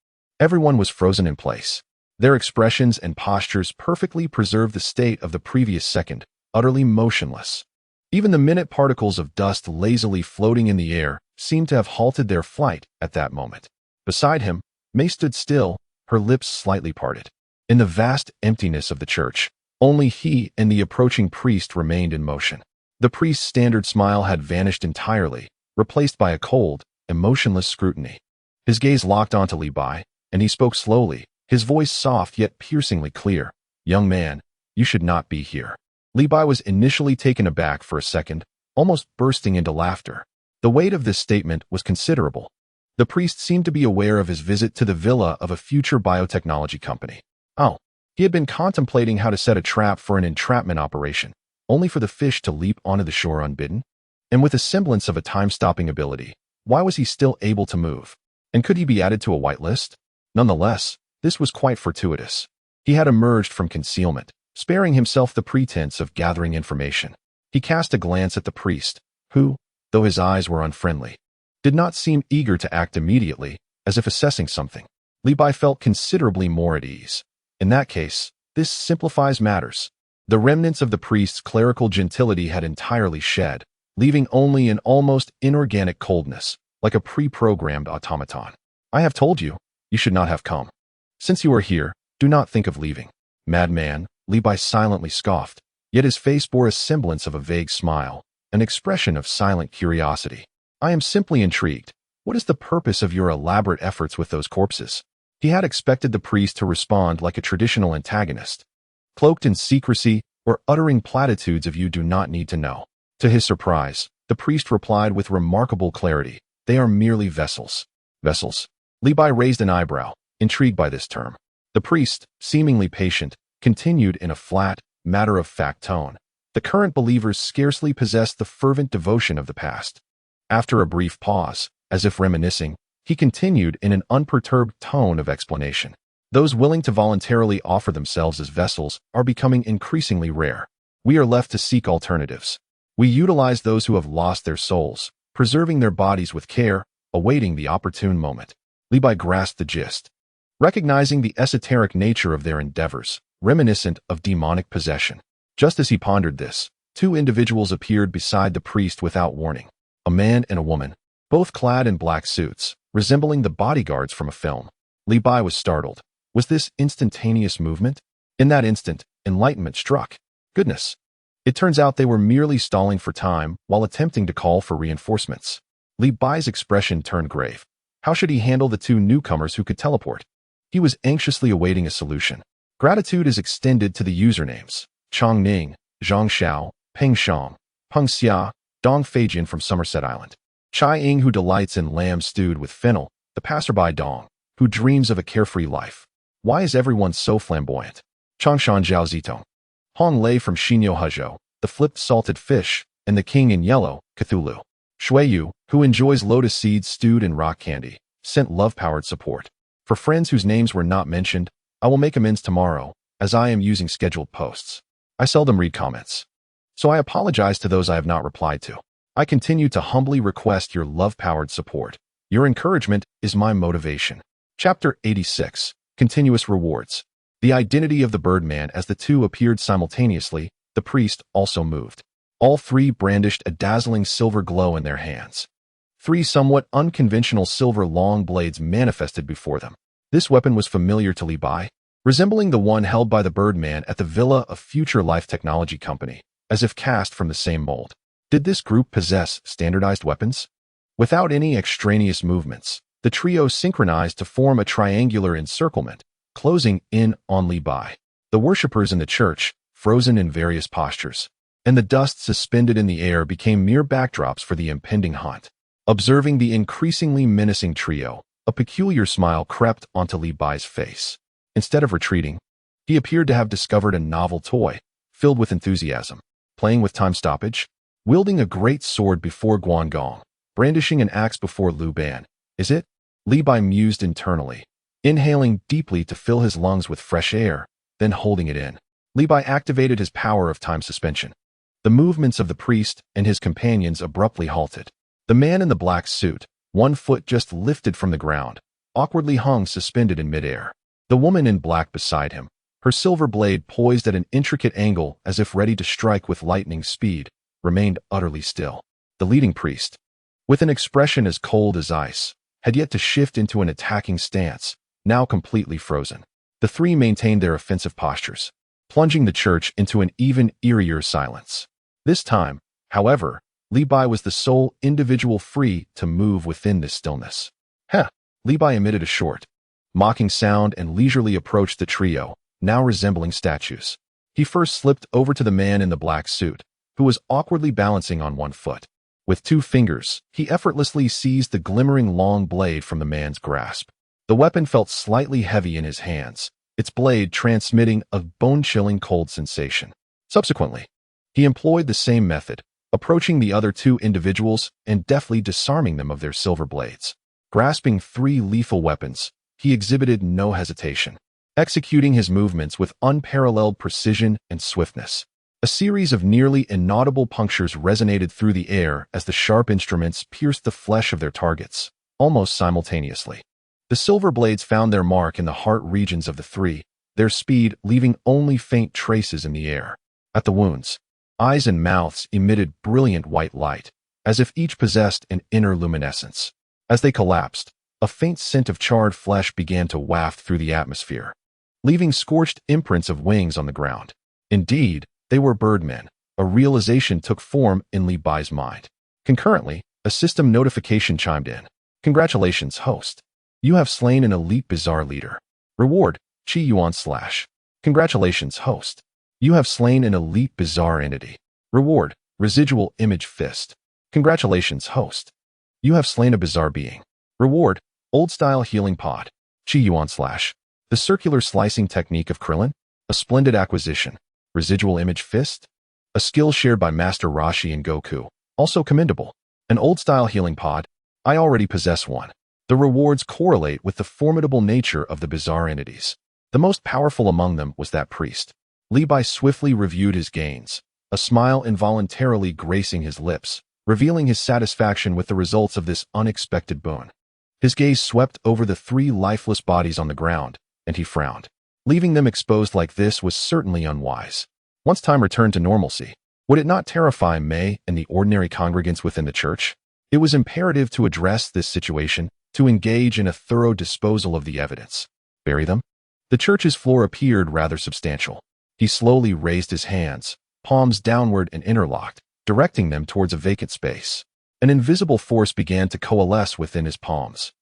[SPEAKER 1] Everyone was frozen in place. Their expressions and postures perfectly preserved the state of the previous second, utterly motionless. Even the minute particles of dust lazily floating in the air seemed to have halted their flight at that moment. Beside him, May stood still, her lips slightly parted. In the vast emptiness of the church, only he and the approaching priest remained in motion. The priest's standard smile had vanished entirely, replaced by a cold, emotionless scrutiny. His gaze locked onto Li Bai, and he spoke slowly, his voice soft yet piercingly clear. "Young man, you should not be here." Li Bai was initially taken aback for a second, almost bursting into laughter. The weight of this statement was considerable. The priest seemed to be aware of his visit to the villa of a future biotechnology company. Oh, he had been contemplating how to set a trap for an entrapment operation, only for the fish to leap onto the shore unbidden? And with a semblance of a time-stopping ability, why was he still able to move? And could he be added to a whitelist? Nonetheless, this was quite fortuitous. He had emerged from concealment, sparing himself the pretense of gathering information. He cast a glance at the priest, who, though his eyes were unfriendly, did not seem eager to act immediately, as if assessing something. Li Bai felt considerably more at ease. In that case, this simplifies matters. The remnants of the priest's clerical gentility had entirely shed, leaving only an almost inorganic coldness, like a pre-programmed automaton. "I have told you, you should not have come. Since you are here, do not think of leaving." "Madman," Li Bai silently scoffed, yet his face bore a semblance of a vague smile, an expression of silent curiosity. "I am simply intrigued. What is the purpose of your elaborate efforts with those corpses?" He had expected the priest to respond like a traditional antagonist, cloaked in secrecy or uttering platitudes of "you do not need to know." To his surprise, the priest replied with remarkable clarity, "They are merely vessels." "Vessels?" Li Bai raised an eyebrow, intrigued by this term. The priest, seemingly patient, continued in a flat, matter-of-fact tone. The current believers scarcely possessed the fervent devotion of the past. After a brief pause, as if reminiscing, he continued in an unperturbed tone of explanation. "Those willing to voluntarily offer themselves as vessels are becoming increasingly rare. We are left to seek alternatives. We utilize those who have lost their souls, preserving their bodies with care, awaiting the opportune moment." Li Bai grasped the gist. Recognizing the esoteric nature of their endeavors, reminiscent of demonic possession. Just as he pondered this, two individuals appeared beside the priest without warning. A man and a woman, both clad in black suits, resembling the bodyguards from a film. Li Bai was startled. Was this instantaneous movement? In that instant, enlightenment struck. Goodness! It turns out they were merely stalling for time while attempting to call for reinforcements. Li Bai's expression turned grave. How should he handle the two newcomers who could teleport? He was anxiously awaiting a solution. Gratitude is extended to the usernames Chong Ning, Zhang Xiao, Peng Shang, Peng Xia, Dong Feijin from Somerset Island. Chai Ying, who delights in lamb stewed with fennel, the passerby Dong, who dreams of a carefree life. Why is everyone so flamboyant? Changshan Zhao Zitong. Hong Lei from Xinyo Hezhou, the flipped salted fish, and the king in yellow, Cthulhu. Shui Yu, who enjoys lotus seeds stewed in rock candy, sent love-powered support. For friends whose names were not mentioned, I will make amends tomorrow, as I am using scheduled posts. I seldom read comments, so I apologize to those I have not replied to. I continue to humbly request your love-powered support. Your encouragement is my motivation. Chapter 86. Continuous Rewards. The identity of the Birdman. As the two appeared simultaneously, the priest also moved. All three brandished a dazzling silver glow in their hands. Three somewhat unconventional silver long blades manifested before them. This weapon was familiar to Li Bai, resembling the one held by the Birdman at the villa of Future Life Technology Company, as if cast from the same mold. Did this group possess standardized weapons? Without any extraneous movements, the trio synchronized to form a triangular encirclement, closing in on Li Bai. The worshippers in the church, frozen in various postures, and the dust suspended in the air became mere backdrops for the impending hunt. Observing the increasingly menacing trio, a peculiar smile crept onto Li Bai's face. Instead of retreating, he appeared to have discovered a novel toy, filled with enthusiasm. Playing with time stoppage? Wielding a great sword before Guangong, brandishing an axe before Lu Ban. Is it? Li Bai mused internally, inhaling deeply to fill his lungs with fresh air, then holding it in. Li Bai activated his power of time suspension. The movements of the priest and his companions abruptly halted. The man in the black suit, one foot just lifted from the ground, awkwardly hung suspended in midair. The woman in black beside him, her silver blade poised at an intricate angle as if ready to strike with lightning speed, remained utterly still. The leading priest, with an expression as cold as ice, had yet to shift into an attacking stance, now completely frozen. The three maintained their offensive postures, plunging the church into an even eerier silence. This time, however, Levi was the sole individual free to move within this stillness. Heh! Levi emitted a short, mocking sound and leisurely approached the trio, now resembling statues. He first slipped over to the man in the black suit, who was awkwardly balancing on one foot. With 2 fingers, he effortlessly seized the glimmering long blade from the man's grasp. The weapon felt slightly heavy in his hands, its blade transmitting a bone-chilling cold sensation. Subsequently, he employed the same method, approaching the other 2 individuals and deftly disarming them of their silver blades. Grasping 3 lethal weapons, he exhibited no hesitation, executing his movements with unparalleled precision and swiftness. A series of nearly inaudible punctures resonated through the air as the sharp instruments pierced the flesh of their targets, almost simultaneously. The silver blades found their mark in the heart regions of the 3, their speed leaving only faint traces in the air. At the wounds, eyes and mouths emitted brilliant white light, as if each possessed an inner luminescence. As they collapsed, a faint scent of charred flesh began to waft through the atmosphere, leaving scorched imprints of wings on the ground. Indeed, they were birdmen. A realization took form in Levi's mind. Concurrently, a system notification chimed in. Congratulations, host. You have slain an elite bizarre leader. Reward, Chi Yuan / Congratulations, host. You have slain an elite bizarre entity. Reward, Residual Image Fist. Congratulations, host. You have slain a bizarre being. Reward, Old-style healing pod. Chi Yuan / The circular slicing technique of Krillin. A splendid acquisition. Residual Image Fist? A skill shared by Master Roshi and Goku. Also commendable. An old-style healing pod? I already possess one. The rewards correlate with the formidable nature of the bizarre entities. The most powerful among them was that priest. Levi swiftly reviewed his gains, a smile involuntarily gracing his lips, revealing his satisfaction with the results of this unexpected boon. His gaze swept over the 3 lifeless bodies on the ground, and he frowned. Leaving them exposed like this was certainly unwise. Once time returned to normalcy, would it not terrify May and the ordinary congregants within the church? It was imperative to address this situation, to engage in a thorough disposal of the evidence. Bury them? The church's floor appeared rather substantial. He slowly raised his hands, palms downward and interlocked, directing them towards a vacant space. An invisible force began to coalesce within his palms.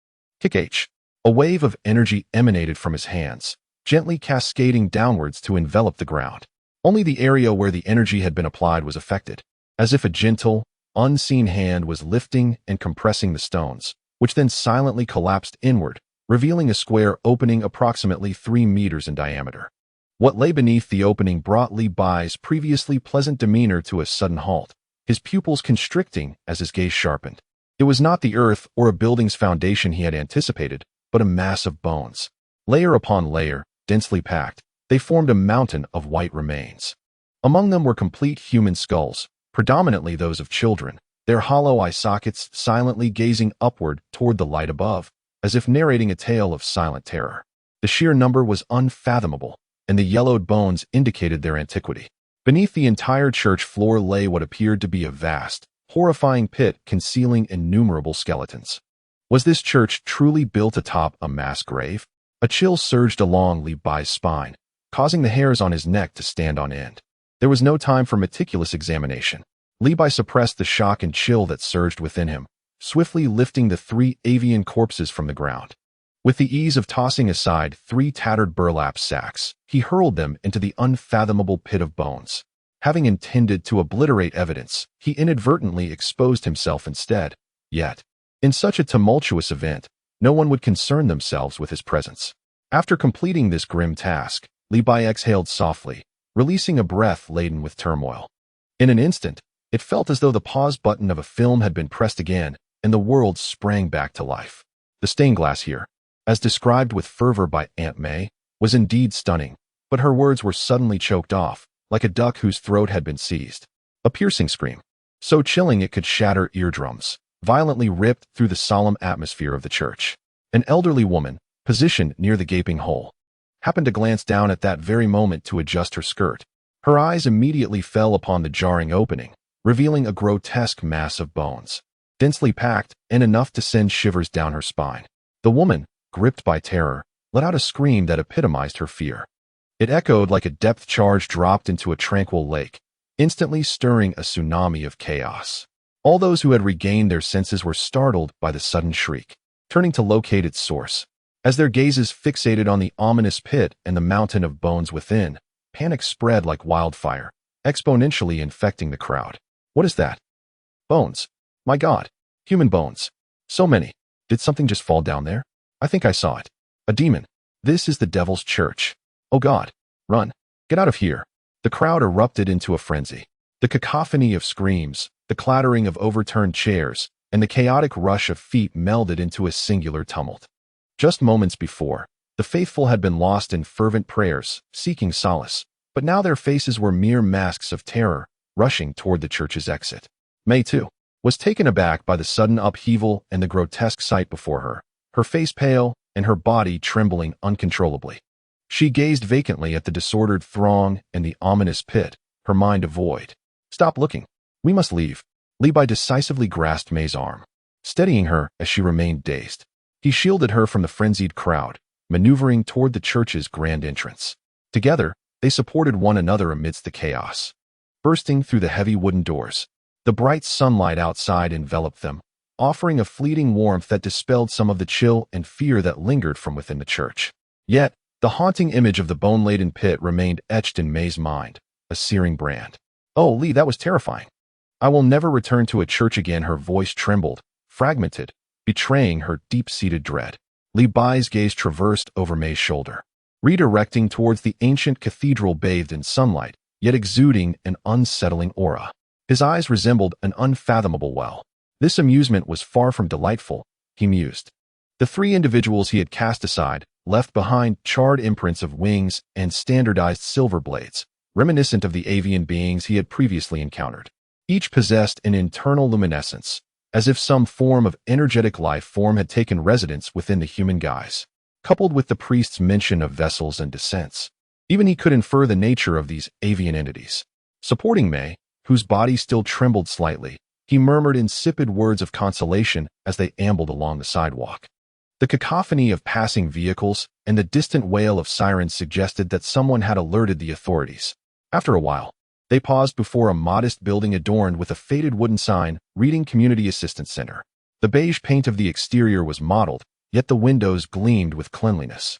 [SPEAKER 1] Kick H. A wave of energy emanated from his hands, gently cascading downwards to envelop the ground. Only the area where the energy had been applied was affected, as if a gentle, unseen hand was lifting and compressing the stones, which then silently collapsed inward, revealing a square opening approximately 3 meters in diameter. What lay beneath the opening brought Levi's previously pleasant demeanor to a sudden halt, his pupils constricting as his gaze sharpened. It was not the earth or a building's foundation he had anticipated, but a mass of bones. Layer upon layer, densely packed, they formed a mountain of white remains. Among them were complete human skulls, predominantly those of children, their hollow eye sockets silently gazing upward toward the light above, as if narrating a tale of silent terror. The sheer number was unfathomable, and the yellowed bones indicated their antiquity. Beneath the entire church floor lay what appeared to be a vast, horrifying pit concealing innumerable skeletons. Was this church truly built atop a mass grave? A chill surged along Levi's spine, causing the hairs on his neck to stand on end. There was no time for meticulous examination. Levi suppressed the shock and chill that surged within him, swiftly lifting the 3 avian corpses from the ground. With the ease of tossing aside 3 tattered burlap sacks, he hurled them into the unfathomable pit of bones. Having intended to obliterate evidence, he inadvertently exposed himself instead. Yet, in such a tumultuous event, no one would concern themselves with his presence. After completing this grim task, Levi exhaled softly, releasing a breath laden with turmoil. In an instant, it felt as though the pause button of a film had been pressed again, and the world sprang back to life. The stained glass here, as described with fervor by Aunt May, was indeed stunning, but her words were suddenly choked off, like a duck whose throat had been seized. A piercing scream, so chilling it could shatter eardrums, violently ripped through the solemn atmosphere of the church. An elderly woman, positioned near the gaping hole, happened to glance down at that very moment to adjust her skirt. Her eyes immediately fell upon the jarring opening, revealing a grotesque mass of bones, densely packed and enough to send shivers down her spine. The woman, gripped by terror, let out a scream that epitomized her fear. It echoed like a depth charge dropped into a tranquil lake, instantly stirring a tsunami of chaos. All those who had regained their senses were startled by the sudden shriek, turning to locate its source. As their gazes fixated on the ominous pit and the mountain of bones within, panic spread like wildfire, exponentially infecting the crowd. What is that? Bones. My God. Human bones. So many. Did something just fall down there? I think I saw it. A demon. This is the devil's church. Oh God. Run. Get out of here. The crowd erupted into a frenzy. The cacophony of screams, the clattering of overturned chairs, and the chaotic rush of feet melded into a singular tumult. Just moments before, the faithful had been lost in fervent prayers, seeking solace, but now their faces were mere masks of terror, rushing toward the church's exit. May, too, was taken aback by the sudden upheaval and the grotesque sight before her face pale and her body trembling uncontrollably. She gazed vacantly at the disordered throng and the ominous pit, her mind devoid. Stop looking. We must leave. Levi decisively grasped May's arm, steadying her as she remained dazed. He shielded her from the frenzied crowd, maneuvering toward the church's grand entrance. Together, they supported one another amidst the chaos. Bursting through the heavy wooden doors, the bright sunlight outside enveloped them, offering a fleeting warmth that dispelled some of the chill and fear that lingered from within the church. Yet, the haunting image of the bone-laden pit remained etched in May's mind, a searing brand. Oh, Lee, that was terrifying. I will never return to a church again. Her voice trembled, fragmented, betraying her deep-seated dread. Li Bai's gaze traversed over May's shoulder, redirecting towards the ancient cathedral bathed in sunlight, yet exuding an unsettling aura. His eyes resembled an unfathomable well. This amusement was far from delightful, he mused. The three individuals he had cast aside left behind charred imprints of wings and standardized silver blades, reminiscent of the avian beings he had previously encountered. Each possessed an internal luminescence, as if some form of energetic life form had taken residence within the human guise. Coupled with the priest's mention of vessels and descents, even he could infer the nature of these avian entities. Supporting May, whose body still trembled slightly, he murmured insipid words of consolation as they ambled along the sidewalk. The cacophony of passing vehicles and the distant wail of sirens suggested that someone had alerted the authorities. After a while, they paused before a modest building adorned with a faded wooden sign reading Community Assistance Center. The beige paint of the exterior was mottled, yet the windows gleamed with cleanliness.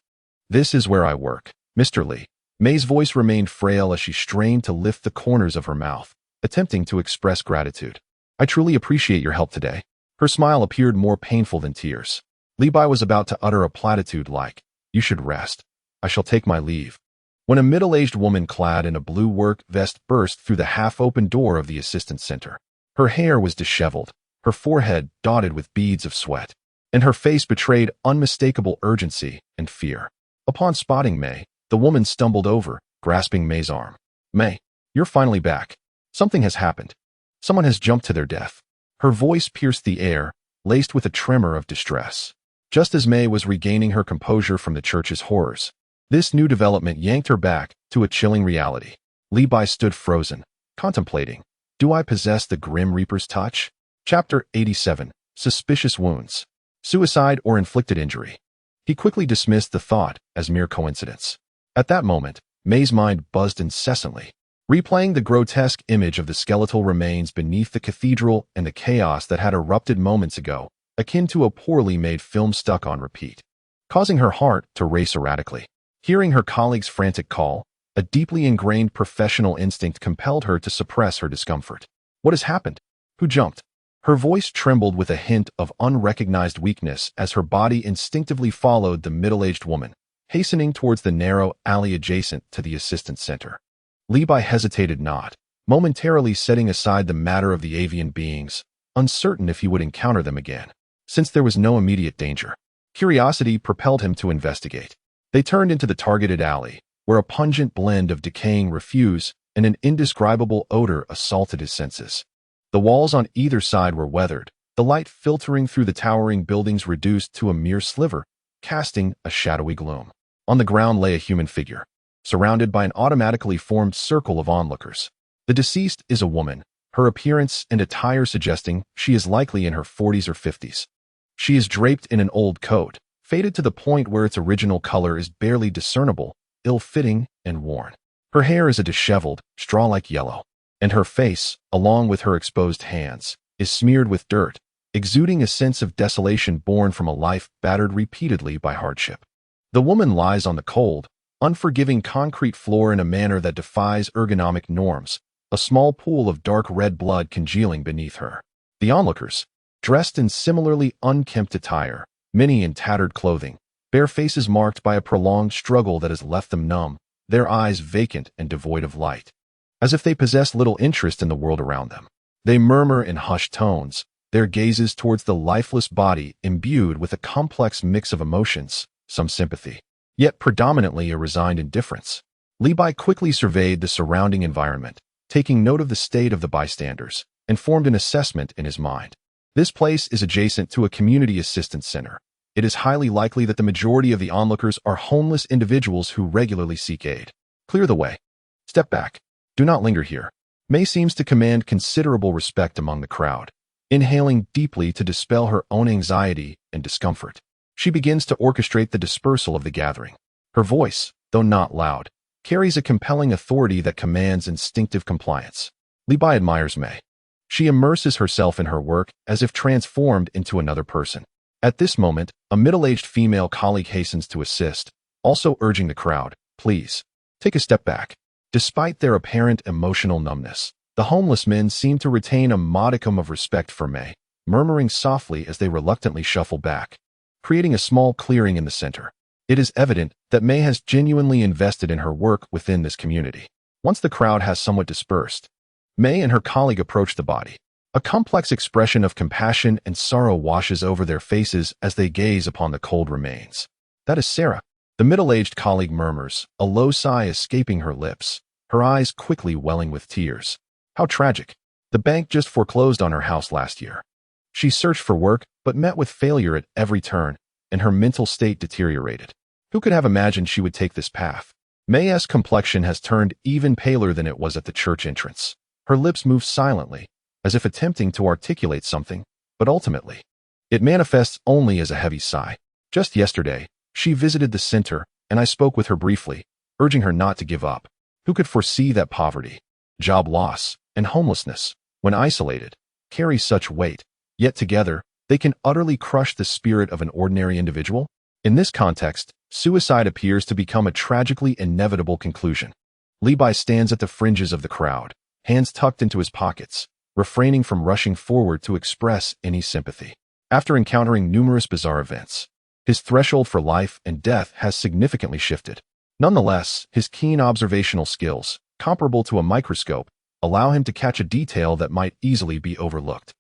[SPEAKER 1] This is where I work, Mr. Lee. May's voice remained frail as she strained to lift the corners of her mouth, attempting to express gratitude. I truly appreciate your help today. Her smile appeared more painful than tears. Levi was about to utter a platitude like, "You should rest. I shall take my leave," when a middle-aged woman clad in a blue work vest burst through the half-open door of the assistance center. Her hair was disheveled, her forehead dotted with beads of sweat, and her face betrayed unmistakable urgency and fear. Upon spotting May, the woman stumbled over, grasping May's arm. "May, you're finally back. Something has happened. Someone has jumped to their death." Her voice pierced the air, laced with a tremor of distress. Just as May was regaining her composure from the church's horrors, this new development yanked her back to a chilling reality. Levi stood frozen, contemplating, "Do I possess the Grim Reaper's touch?" Chapter 87, Suspicious Wounds. Suicide or inflicted injury. He quickly dismissed the thought as mere coincidence. At that moment, May's mind buzzed incessantly, replaying the grotesque image of the skeletal remains beneath the cathedral and the chaos that had erupted moments ago, akin to a poorly made film stuck on repeat, causing her heart to race erratically. Hearing her colleague's frantic call, a deeply ingrained professional instinct compelled her to suppress her discomfort. "What has happened? Who jumped?" Her voice trembled with a hint of unrecognized weakness as her body instinctively followed the middle-aged woman, hastening towards the narrow alley adjacent to the assistance center. Levi hesitated not, momentarily setting aside the matter of the avian beings, uncertain if he would encounter them again. Since there was no immediate danger, curiosity propelled him to investigate. They turned into the targeted alley, where a pungent blend of decaying refuse and an indescribable odor assaulted his senses. The walls on either side were weathered, the light filtering through the towering buildings reduced to a mere sliver, casting a shadowy gloom. On the ground lay a human figure, surrounded by an automatically formed circle of onlookers. The deceased is a woman, her appearance and attire suggesting she is likely in her 40s or 50s. She is draped in an old coat, faded to the point where its original color is barely discernible, ill-fitting and worn. Her hair is a disheveled, straw-like yellow, and her face, along with her exposed hands, is smeared with dirt, exuding a sense of desolation born from a life battered repeatedly by hardship. The woman lies on the cold, unforgiving concrete floor in a manner that defies ergonomic norms, a small pool of dark red blood congealing beneath her. The onlookers, dressed in similarly unkempt attire, many in tattered clothing, bear faces marked by a prolonged struggle that has left them numb, their eyes vacant and devoid of light. As if they possess little interest in the world around them. They murmur in hushed tones, their gazes towards the lifeless body imbued with a complex mix of emotions, some sympathy, yet predominantly a resigned indifference. Levi quickly surveyed the surrounding environment, taking note of the state of the bystanders, and formed an assessment in his mind. This place is adjacent to a community assistance center. It is highly likely that the majority of the onlookers are homeless individuals who regularly seek aid. Clear the way. Step back. Do not linger here. May seems to command considerable respect among the crowd, inhaling deeply to dispel her own anxiety and discomfort. She begins to orchestrate the dispersal of the gathering. Her voice, though not loud, carries a compelling authority that commands instinctive compliance. Levi admires May. She immerses herself in her work as if transformed into another person. At this moment, a middle-aged female colleague hastens to assist, also urging the crowd, please, take a step back. Despite their apparent emotional numbness, the homeless men seem to retain a modicum of respect for May, murmuring softly as they reluctantly shuffle back, creating a small clearing in the center. It is evident that May has genuinely invested in her work within this community. Once the crowd has somewhat dispersed, May and her colleague approach the body. A complex expression of compassion and sorrow washes over their faces as they gaze upon the cold remains. That is Sarah. The middle-aged colleague murmurs, a low sigh escaping her lips, her eyes quickly welling with tears. How tragic. The bank just foreclosed on her house last year. She searched for work, but met with failure at every turn, and her mental state deteriorated. Who could have imagined she would take this path? May's complexion has turned even paler than it was at the church entrance. Her lips move silently, as if attempting to articulate something, but ultimately, it manifests only as a heavy sigh. Just yesterday, she visited the center, and I spoke with her briefly, urging her not to give up. Who could foresee that poverty, job loss, and homelessness, when isolated, carry such weight, yet together, they can utterly crush the spirit of an ordinary individual? In this context, suicide appears to become a tragically inevitable conclusion. Levi stands at the fringes of the crowd, hands tucked into his pockets, refraining from rushing forward to express any sympathy. After encountering numerous bizarre events, his threshold for life and death has significantly shifted. Nonetheless, his keen observational skills, comparable to a microscope, allow him to catch a detail that might easily be overlooked.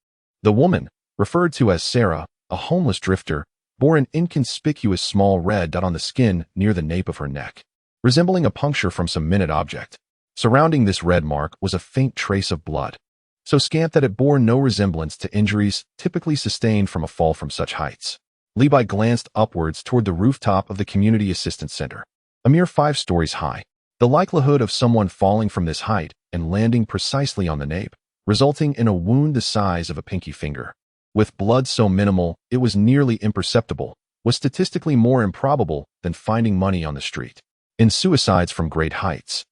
[SPEAKER 1] The woman, referred to as Sarah, a homeless drifter, bore an inconspicuous small red dot on the skin near the nape of her neck, resembling a puncture from some minute object. Surrounding this red mark was a faint trace of blood, so scant that it bore no resemblance to injuries typically sustained from a fall from such heights. Levi glanced upwards toward the rooftop of the Community Assistance Center, a mere 5 stories high. The likelihood of someone falling from this height and landing precisely on the nape, resulting in a wound the size of a pinky finger, with blood so minimal it was nearly imperceptible, was statistically more improbable than finding money on the street. In suicides from great heights,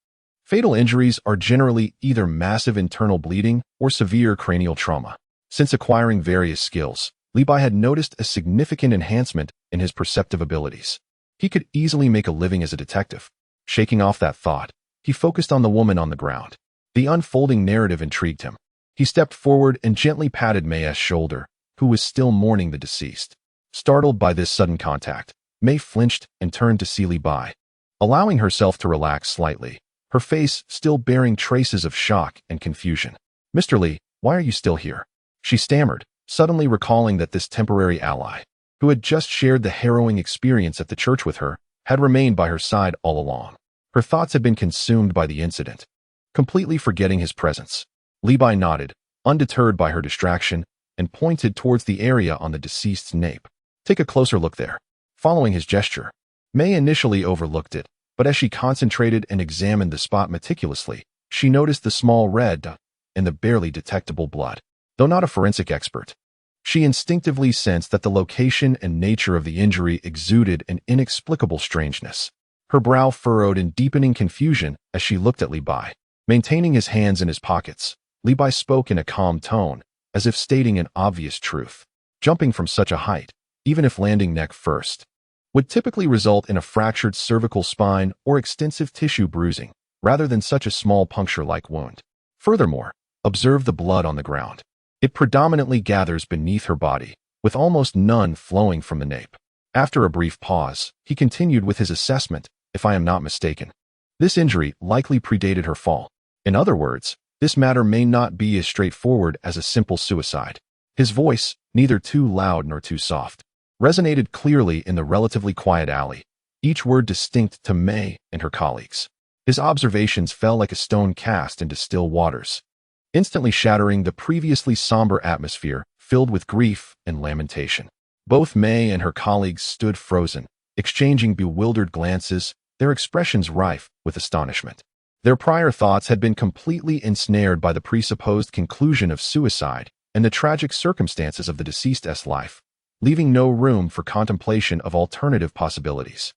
[SPEAKER 1] fatal injuries are generally either massive internal bleeding or severe cranial trauma. Since acquiring various skills, Levi had noticed a significant enhancement in his perceptive abilities. He could easily make a living as a detective. Shaking off that thought, he focused on the woman on the ground. The unfolding narrative intrigued him. He stepped forward and gently patted May's shoulder, who was still mourning the deceased. Startled by this sudden contact, May flinched and turned to see Levi, allowing herself to relax slightly, her face still bearing traces of shock and confusion. "Mr. Lee, why are you still here?" she stammered, suddenly recalling that this temporary ally, who had just shared the harrowing experience at the church with her, had remained by her side all along. Her thoughts had been consumed by the incident, completely forgetting his presence. Levi nodded, undeterred by her distraction, and pointed towards the area on the deceased's nape. "Take a closer look there." Following his gesture, May initially overlooked it, but as she concentrated and examined the spot meticulously, she noticed the small red dot, and the barely detectable blood. Though not a forensic expert, she instinctively sensed that the location and nature of the injury exuded an inexplicable strangeness. Her brow furrowed in deepening confusion as she looked at Li Bai. Maintaining his hands in his pockets, Li Bai spoke in a calm tone, as if stating an obvious truth. Jumping from such a height, even if landing neck first, would typically result in a fractured cervical spine or extensive tissue bruising, rather than such a small puncture-like wound. Furthermore, observe the blood on the ground. It predominantly gathers beneath her body, with almost none flowing from the nape. After a brief pause, he continued with his assessment, if I am not mistaken. This injury likely predated her fall. In other words, this matter may not be as straightforward as a simple suicide. His voice, neither too loud nor too soft, resonated clearly in the relatively quiet alley, each word distinct to May and her colleagues. His observations fell like a stone cast into still waters, instantly shattering the previously somber atmosphere filled with grief and lamentation. Both May and her colleagues stood frozen, exchanging bewildered glances, their expressions rife with astonishment. Their prior thoughts had been completely ensnared by the presupposed conclusion of suicide and the tragic circumstances of the deceased's life, leaving no room for contemplation of alternative possibilities.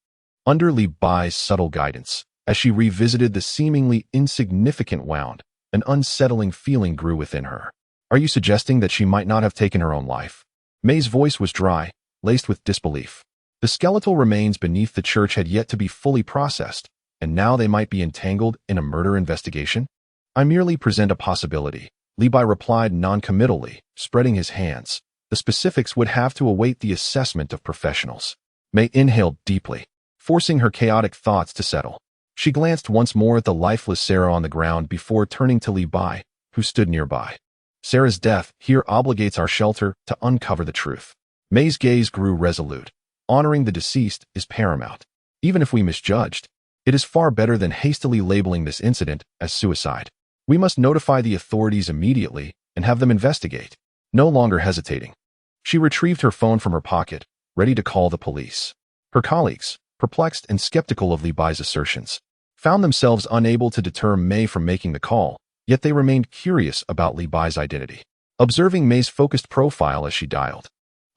[SPEAKER 1] Under Li Bai's subtle guidance, as she revisited the seemingly insignificant wound, an unsettling feeling grew within her. Are you suggesting that she might not have taken her own life? May's voice was dry, laced with disbelief. The skeletal remains beneath the church had yet to be fully processed, and now they might be entangled in a murder investigation? I merely present a possibility, Li Bai replied noncommittally, spreading his hands. The specifics would have to await the assessment of professionals. May inhaled deeply, forcing her chaotic thoughts to settle. She glanced once more at the lifeless Sarah on the ground before turning to Li Bai, who stood nearby. Sarah's death here obligates our shelter to uncover the truth. May's gaze grew resolute. Honoring the deceased is paramount. Even if we misjudged, it is far better than hastily labeling this incident as suicide. We must notify the authorities immediately and have them investigate. No longer hesitating, she retrieved her phone from her pocket, ready to call the police. Her colleagues, perplexed and skeptical of Li Bai's assertions, found themselves unable to deter May from making the call, yet they remained curious about Li Bai's identity. Observing May's focused profile as she dialed,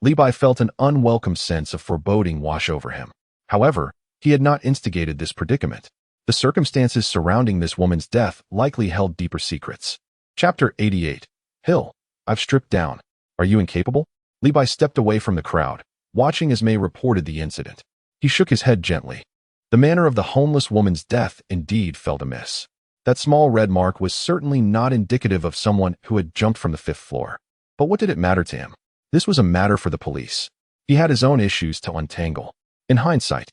[SPEAKER 1] Li Bai felt an unwelcome sense of foreboding wash over him. However, he had not instigated this predicament. The circumstances surrounding this woman's death likely held deeper secrets. Chapter 88. Hill, I've stripped down. Are you incapable? Li Bai stepped away from the crowd, watching as May reported the incident. He shook his head gently. The manner of the homeless woman's death indeed felt amiss. That small red mark was certainly not indicative of someone who had jumped from the 5th floor. But what did it matter to him? This was a matter for the police. He had his own issues to untangle. In hindsight,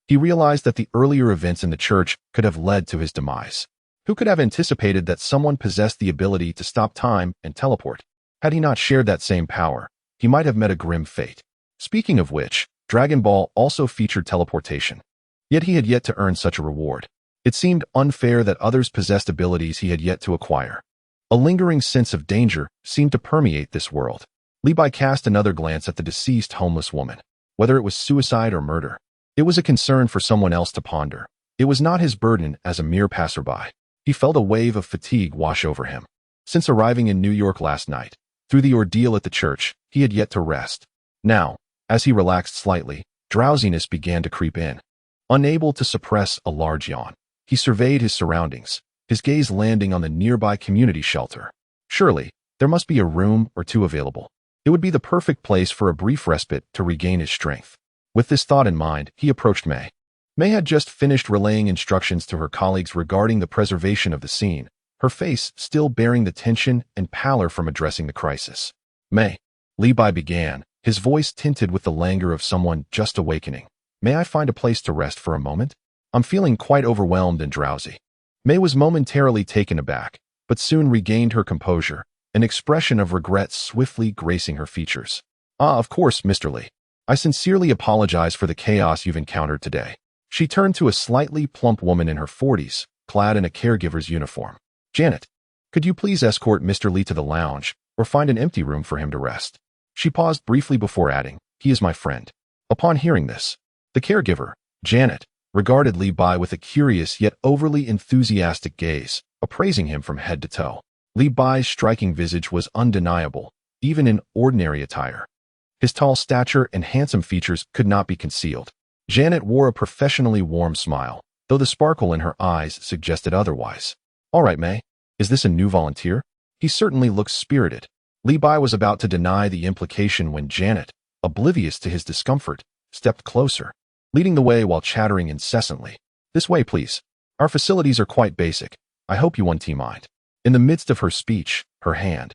[SPEAKER 1] he realized that the earlier events in the church could have led to his demise. Who could have anticipated that someone possessed the ability to stop time and teleport? Had he not shared that same power, he might have met a grim fate. Speaking of which, Dragon Ball also featured teleportation. Yet he had yet to earn such a reward. It seemed unfair that others possessed abilities he had yet to acquire. A lingering sense of danger seemed to permeate this world. Li Bai cast another glance at the deceased homeless woman. Whether it was suicide or murder, it was a concern for someone else to ponder. It was not his burden as a mere passerby. He felt a wave of fatigue wash over him. Since arriving in New York last night, through the ordeal at the church, he had yet to rest. Now, as he relaxed slightly, drowsiness began to creep in. Unable to suppress a large yawn, he surveyed his surroundings, his gaze landing on the nearby community shelter. Surely, there must be a room or two available. It would be the perfect place for a brief respite to regain his strength. With this thought in mind, he approached May. May had just finished relaying instructions to her colleagues regarding the preservation of the scene, her face still bearing the tension and pallor from addressing the crisis. May, Li Bai began, his voice tinted with the languor of someone just awakening. May I find a place to rest for a moment? I'm feeling quite overwhelmed and drowsy. May was momentarily taken aback, but soon regained her composure, an expression of regret swiftly gracing her features. Of course, Mr. Li. I sincerely apologize for the chaos you've encountered today. She turned to a slightly plump woman in her 40s, clad in a caregiver's uniform. Janet, could you please escort Mr. Li to the lounge, or find an empty room for him to rest? She paused briefly before adding, he is my friend. Upon hearing this, the caregiver, Janet, regarded Li Bai with a curious yet overly enthusiastic gaze, appraising him from head to toe. Li Bai's striking visage was undeniable, even in ordinary attire. His tall stature and handsome features could not be concealed. Janet wore a professionally warm smile, though the sparkle in her eyes suggested otherwise. "All right, May. Is this a new volunteer? He certainly looks spirited." Li Bai was about to deny the implication when Janet, oblivious to his discomfort, stepped closer, leading the way while chattering incessantly. "This way, please. Our facilities are quite basic. I hope you won't mind." In the midst of her speech, her hand,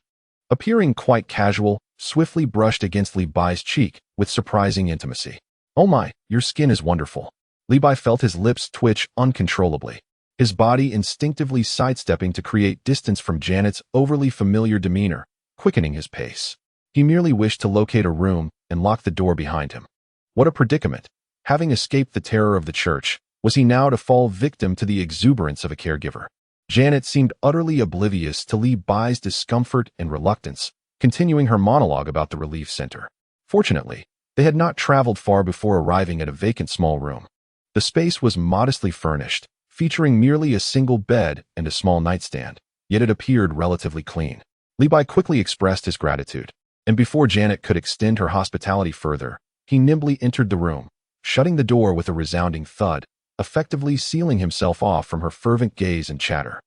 [SPEAKER 1] appearing quite casual, swiftly brushed against Li Bai's cheek with surprising intimacy. "Oh my, your skin is wonderful." Li Bai felt his lips twitch uncontrollably, his body instinctively sidestepping to create distance from Janet's overly familiar demeanor, quickening his pace. He merely wished to locate a room and lock the door behind him. What a predicament! Having escaped the terror of the church, was he now to fall victim to the exuberance of a caregiver? Janet seemed utterly oblivious to Li Bai's discomfort and reluctance, continuing her monologue about the relief center. Fortunately, they had not traveled far before arriving at a vacant small room. The space was modestly furnished, featuring merely a single bed and a small nightstand, yet it appeared relatively clean. Li Bai quickly expressed his gratitude, and before Janet could extend her hospitality further, he nimbly entered the room, shutting the door with a resounding thud, effectively sealing himself off from her fervent gaze and chatter.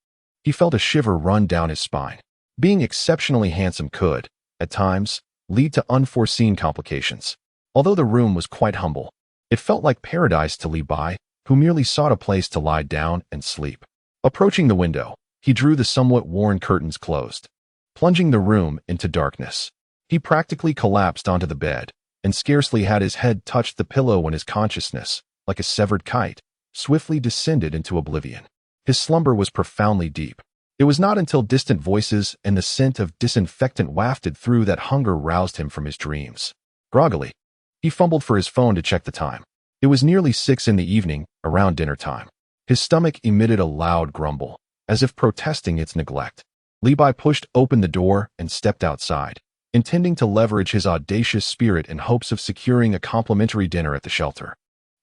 [SPEAKER 1] He felt a shiver run down his spine. Being exceptionally handsome could, at times, lead to unforeseen complications. Although the room was quite humble, it felt like paradise to Li Bai, who merely sought a place to lie down and sleep. Approaching the window, he drew the somewhat worn curtains closed, plunging the room into darkness. He practically collapsed onto the bed, and scarcely had his head touched the pillow when his consciousness, like a severed kite, swiftly descended into oblivion. His slumber was profoundly deep. It was not until distant voices and the scent of disinfectant wafted through that hunger roused him from his dreams. Groggily, he fumbled for his phone to check the time. It was nearly 6 in the evening, around dinner time. His stomach emitted a loud grumble, as if protesting its neglect. Li Bai pushed open the door and stepped outside, intending to leverage his audacious spirit in hopes of securing a complimentary dinner at the shelter.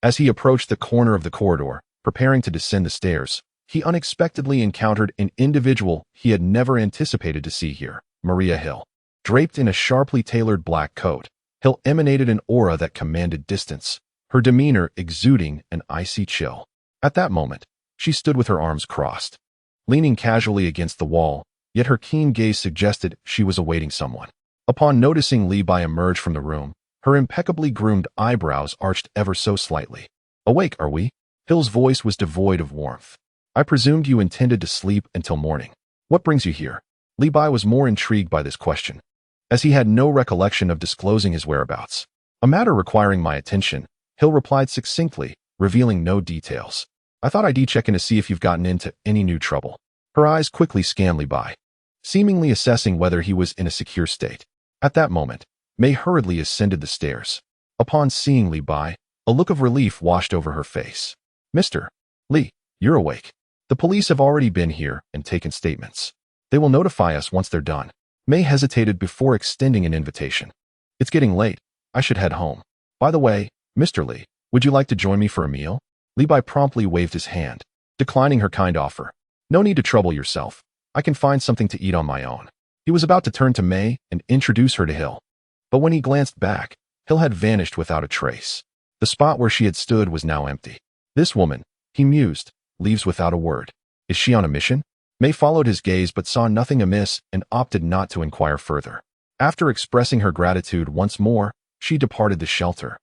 [SPEAKER 1] As he approached the corner of the corridor, preparing to descend the stairs, he unexpectedly encountered an individual he had never anticipated to see here, Maria Hill. Draped in a sharply tailored black coat, Hill emanated an aura that commanded distance, her demeanor exuding an icy chill. At that moment, she stood with her arms crossed, leaning casually against the wall, yet her keen gaze suggested she was awaiting someone. Upon noticing Li Bai emerge from the room, her impeccably groomed eyebrows arched ever so slightly. "Awake, are we?" Hill's voice was devoid of warmth. "I presumed you intended to sleep until morning. What brings you here?" Li Bai was more intrigued by this question, as he had no recollection of disclosing his whereabouts. "A matter requiring my attention," Hill replied succinctly, revealing no details. "I thought I'd check in to see if you've gotten into any new trouble." Her eyes quickly scanned Li Bai, seemingly assessing whether he was in a secure state. At that moment, May hurriedly ascended the stairs. Upon seeing Li Bai, a look of relief washed over her face. "Mr. Li, you're awake. The police have already been here and taken statements. They will notify us once they're done." May hesitated before extending an invitation. "It's getting late. I should head home. By the way, Mr. Li, would you like to join me for a meal?" Li Bai promptly waved his hand, declining her kind offer. "No need to trouble yourself. I can find something to eat on my own." He was about to turn to May and introduce her to Hill, but when he glanced back, Hill had vanished without a trace. The spot where she had stood was now empty. "This woman," he mused, "leaves without a word. Is she on a mission?" May followed his gaze but saw nothing amiss and opted not to inquire further. After expressing her gratitude once more, she departed the shelter.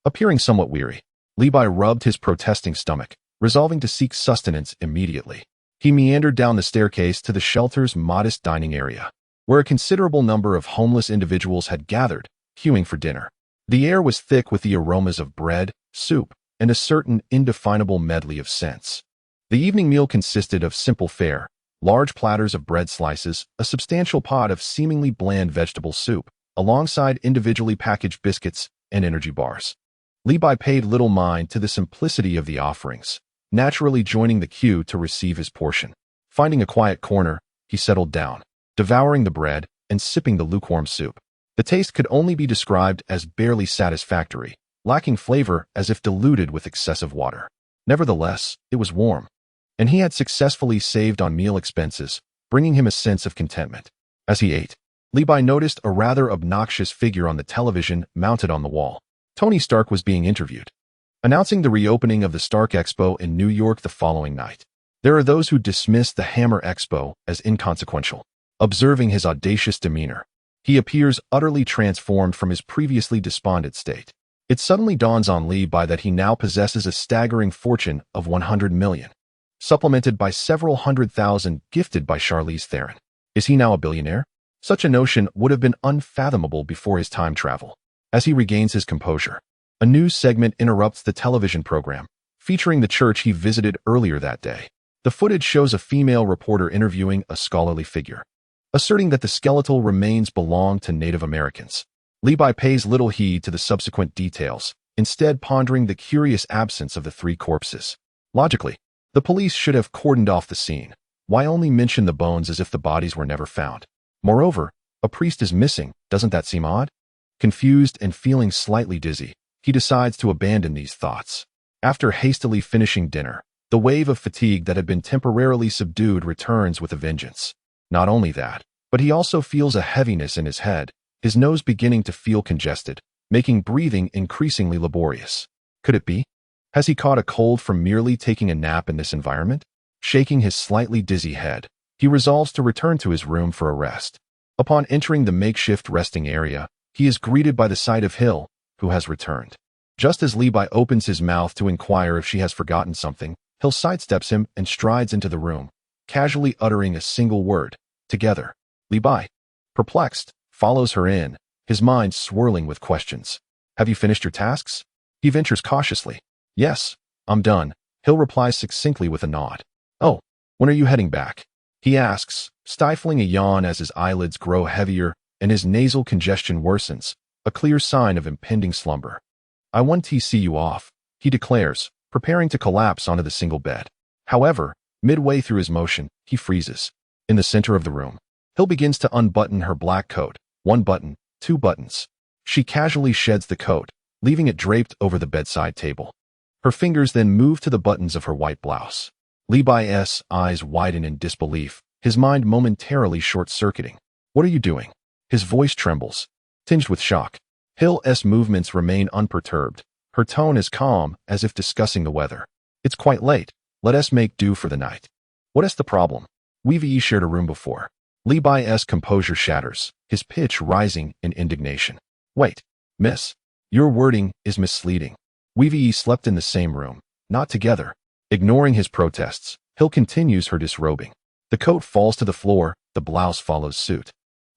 [SPEAKER 1] Appearing somewhat weary, Li Bai rubbed his protesting stomach, resolving to seek sustenance immediately. He meandered down the staircase to the shelter's modest dining area, where a considerable number of homeless individuals had gathered, queuing for dinner. The air was thick with the aromas of bread, soup, and a certain indefinable medley of scents. The evening meal consisted of simple fare, large platters of bread slices, a substantial pot of seemingly bland vegetable soup, alongside individually packaged biscuits and energy bars. Li Bai paid little mind to the simplicity of the offerings, naturally joining the queue to receive his portion. Finding a quiet corner, he settled down, devouring the bread and sipping the lukewarm soup. The taste could only be described as barely satisfactory, lacking flavor as if diluted with excessive water. Nevertheless, it was warm, and he had successfully saved on meal expenses, bringing him a sense of contentment. As he ate, Li Bai noticed a rather obnoxious figure on the television mounted on the wall. Tony Stark was being interviewed, announcing the reopening of the Stark Expo in New York the following night. There are those who dismiss the Hammer Expo as inconsequential. Observing his audacious demeanor, he appears utterly transformed from his previously despondent state. It suddenly dawns on Li Bai that he now possesses a staggering fortune of 100 million, supplemented by several 100,000 gifted by Charlize Theron. Is he now a billionaire? Such a notion would have been unfathomable before his time travel. As he regains his composure, a news segment interrupts the television program, featuring the church he visited earlier that day. The footage shows a female reporter interviewing a scholarly figure, asserting that the skeletal remains belong to Native Americans. Li Bai pays little heed to the subsequent details, instead pondering the curious absence of the 3 corpses. Logically, the police should have cordoned off the scene. Why only mention the bones as if the bodies were never found? Moreover, a priest is missing. Doesn't that seem odd? Confused and feeling slightly dizzy, he decides to abandon these thoughts. After hastily finishing dinner, the wave of fatigue that had been temporarily subdued returns with a vengeance. Not only that, but he also feels a heaviness in his head, his nose beginning to feel congested, making breathing increasingly laborious. Could it be? Has he caught a cold from merely taking a nap in this environment? Shaking his slightly dizzy head, he resolves to return to his room for a rest. Upon entering the makeshift resting area, he is greeted by the sight of Hill, who has returned. Just as Li Bai opens his mouth to inquire if she has forgotten something, Hill sidesteps him and strides into the room, casually uttering a single word, "Together." Li Bai, perplexed, follows her in, his mind swirling with questions. "Have you finished your tasks?" He ventures cautiously. "Yes, I'm done," Hill replies succinctly with a nod. "Oh, when are you heading back?" he asks, stifling a yawn as his eyelids grow heavier and his nasal congestion worsens, a clear sign of impending slumber. "I want to see you off," he declares, preparing to collapse onto the single bed. However, midway through his motion, he freezes. In the center of the room, Hill begins to unbutton her black coat. 1 button, 2 buttons. She casually sheds the coat, leaving it draped over the bedside table. Her fingers then move to the buttons of her white blouse. Li Bai's eyes widen in disbelief, his mind momentarily short-circuiting. "What are you doing?" His voice trembles, tinged with shock. Hill's movements remain unperturbed. Her tone is calm, as if discussing the weather. "It's quite late. Let us make do for the night." "What is the problem? We've shared a room before." Li Bai's composure shatters, his pitch rising in indignation. "Wait, miss. Your wording is misleading. We've slept in the same room, not together." Ignoring his protests, Hill continues her disrobing. The coat falls to the floor, the blouse follows suit,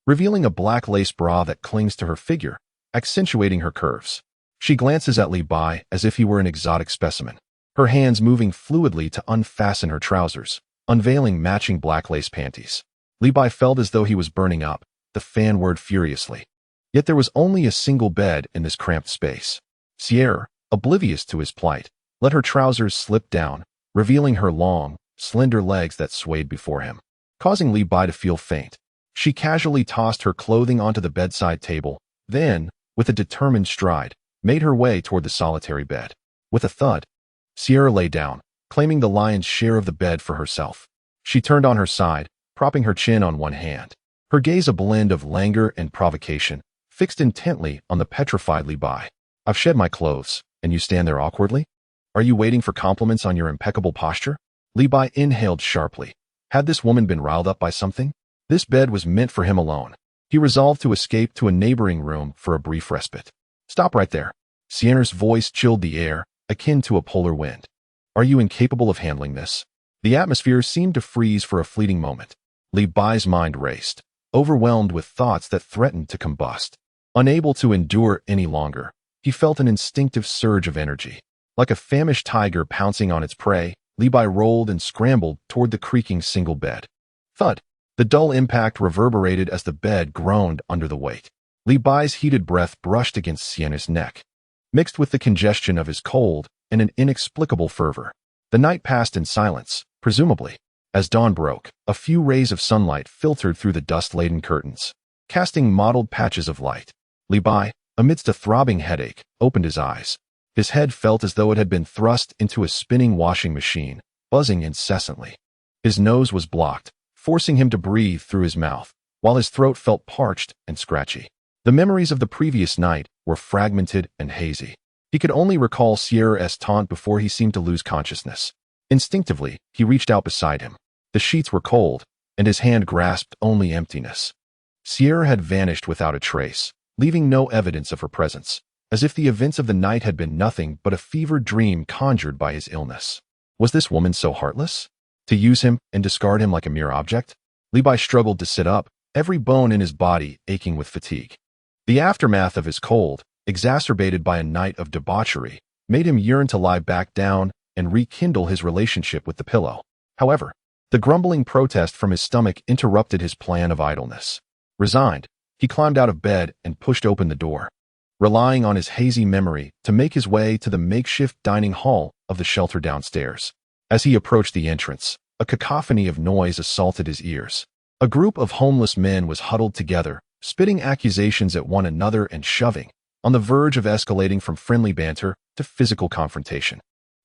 [SPEAKER 1] revealing a black lace bra that clings to her figure, accentuating her curves. She glances at Li Bai as if he were an exotic specimen, her hands moving fluidly to unfasten her trousers, unveiling matching black lace panties. Li Bai felt as though he was burning up, the fan whirred furiously. Yet there was only a single bed in this cramped space. Sierra, oblivious to his plight, let her trousers slip down, revealing her long, slender legs that swayed before him, causing Li Bai to feel faint. She casually tossed her clothing onto the bedside table, then, with a determined stride, made her way toward the solitary bed. With a thud, Sierra lay down, claiming the lion's share of the bed for herself. She turned on her side, propping her chin on one hand, her gaze a blend of languor and provocation, fixed intently on the petrified Li Bai. "I've shed my clothes, and you stand there awkwardly? Are you waiting for compliments on your impeccable posture?" Li Bai inhaled sharply. Had this woman been riled up by something? This bed was meant for him alone. He resolved to escape to a neighboring room for a brief respite. "Stop right there." Siena's voice chilled the air, akin to a polar wind. "Are you incapable of handling this?" The atmosphere seemed to freeze for a fleeting moment. Li Bai's mind raced, overwhelmed with thoughts that threatened to combust. Unable to endure any longer, he felt an instinctive surge of energy. Like a famished tiger pouncing on its prey, Li Bai rolled and scrambled toward the creaking single bed. Thud! The dull impact reverberated as the bed groaned under the weight. Li Bai's heated breath brushed against Siena's neck, mixed with the congestion of his cold and an inexplicable fervor. The night passed in silence, presumably. As dawn broke, a few rays of sunlight filtered through the dust-laden curtains, casting mottled patches of light. Li Bai, amidst a throbbing headache, opened his eyes. His head felt as though it had been thrust into a spinning washing machine, buzzing incessantly. His nose was blocked, forcing him to breathe through his mouth, while his throat felt parched and scratchy. The memories of the previous night were fragmented and hazy. He could only recall Sierra's taunt before he seemed to lose consciousness. Instinctively, he reached out beside him. The sheets were cold, and his hand grasped only emptiness. Sierra had vanished without a trace, leaving no evidence of her presence, as if the events of the night had been nothing but a fevered dream conjured by his illness. Was this woman so heartless? To use him and discard him like a mere object? Levi struggled to sit up, every bone in his body aching with fatigue. The aftermath of his cold, exacerbated by a night of debauchery, made him yearn to lie back down and rekindle his relationship with the pillow. However, the grumbling protest from his stomach interrupted his plan of idleness. Resigned, he climbed out of bed and pushed open the door, relying on his hazy memory to make his way to the makeshift dining hall of the shelter downstairs. As he approached the entrance, a cacophony of noise assaulted his ears. A group of homeless men was huddled together, spitting accusations at one another and shoving, on the verge of escalating from friendly banter to physical confrontation.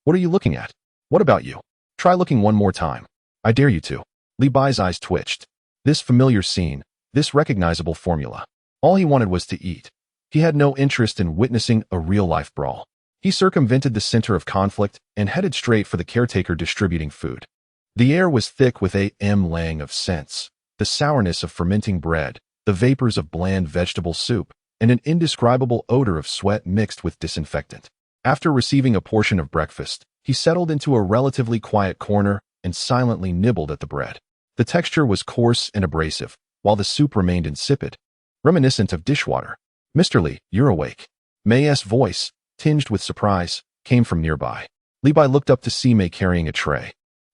[SPEAKER 1] What are you looking at? What about you? Try looking one more time. I dare you to. Levi's eyes twitched. This familiar scene, this recognizable formula. All he wanted was to eat. He had no interest in witnessing a real-life brawl. He circumvented the center of conflict and headed straight for the caretaker distributing food. The air was thick with a lang of scents, the sourness of fermenting bread, the vapors of bland vegetable soup, and an indescribable odor of sweat mixed with disinfectant. After receiving a portion of breakfast, he settled into a relatively quiet corner and silently nibbled at the bread. The texture was coarse and abrasive, while the soup remained insipid, reminiscent of dishwater. Mr. Lee, you're awake. May's voice, tinged with surprise, came from nearby. Levi looked up to see May carrying a tray.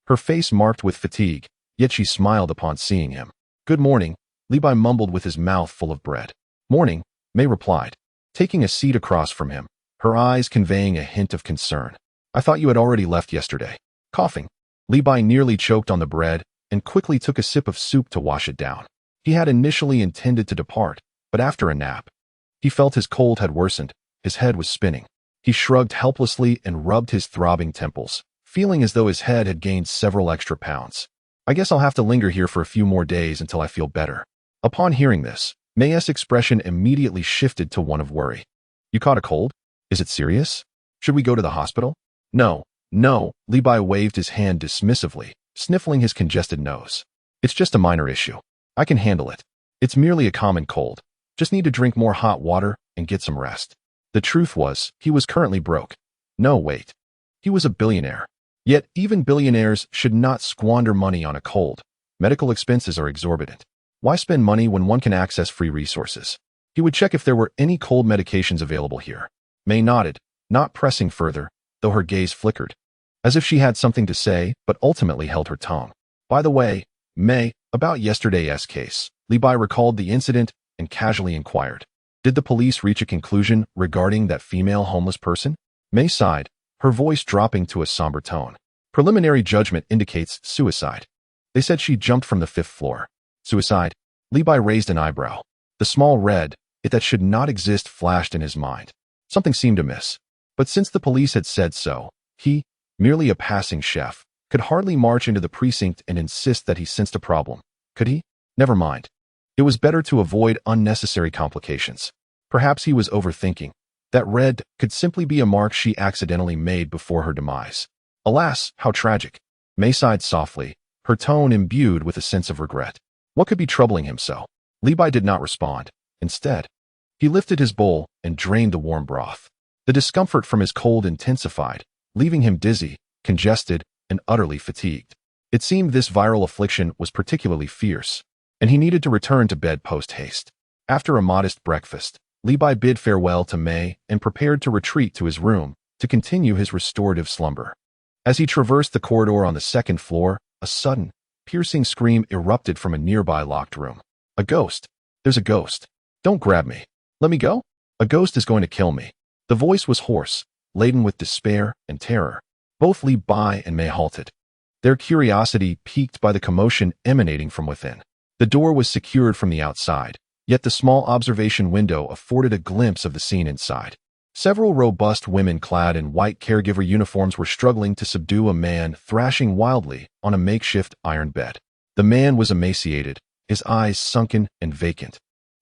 [SPEAKER 1] Her face marked with fatigue, yet she smiled upon seeing him. Good morning, Levi mumbled with his mouth full of bread. Morning, May replied, taking a seat across from him, her eyes conveying a hint of concern. I thought you had already left yesterday. Coughing, Levi nearly choked on the bread and quickly took a sip of soup to wash it down. He had initially intended to depart, but after a nap, he felt his cold had worsened, his head was spinning. He shrugged helplessly and rubbed his throbbing temples, feeling as though his head had gained several extra pounds. I guess I'll have to linger here for a few more days until I feel better. Upon hearing this, May's expression immediately shifted to one of worry. You caught a cold? Is it serious? Should we go to the hospital? No, Levi waved his hand dismissively, sniffling his congested nose. It's just a minor issue. I can handle it. It's merely a common cold. Just need to drink more hot water and get some rest. The truth was, he was currently broke. No, wait. He was a billionaire. Yet, even billionaires should not squander money on a cold. Medical expenses are exorbitant. Why spend money when one can access free resources? He would check if there were any cold medications available here. May nodded, not pressing further, though her gaze flickered, as if she had something to say, but ultimately held her tongue. By the way, May, about yesterday's case, Levi recalled the incident and casually inquired. Did the police reach a conclusion regarding that female homeless person? May sighed, her voice dropping to a somber tone. Preliminary judgment indicates suicide. They said she jumped from the 5th floor. Suicide? Levi raised an eyebrow. The small red, it that should not exist flashed in his mind. Something seemed amiss. But since the police had said so, he, merely a passing chef, could hardly march into the precinct and insist that he sensed a problem. Could he? Never mind. It was better to avoid unnecessary complications. Perhaps he was overthinking. That red could simply be a mark she accidentally made before her demise. Alas, how tragic. May sighed softly, her tone imbued with a sense of regret. What could be troubling him so? Levi did not respond. Instead, he lifted his bowl and drained the warm broth. The discomfort from his cold intensified, leaving him dizzy, congested, and utterly fatigued. It seemed this viral affliction was particularly fierce, and he needed to return to bed post-haste. After a modest breakfast, Levi bid farewell to May and prepared to retreat to his room to continue his restorative slumber. As he traversed the corridor on the 2nd floor, a sudden, piercing scream erupted from a nearby locked room. A ghost. There's a ghost. Don't grab me. Let me go. A ghost is going to kill me. The voice was hoarse, laden with despair and terror. Both Levi and May halted, their curiosity piqued by the commotion emanating from within. The door was secured from the outside, yet the small observation window afforded a glimpse of the scene inside. Several robust women clad in white caregiver uniforms were struggling to subdue a man thrashing wildly on a makeshift iron bed. The man was emaciated, his eyes sunken and vacant,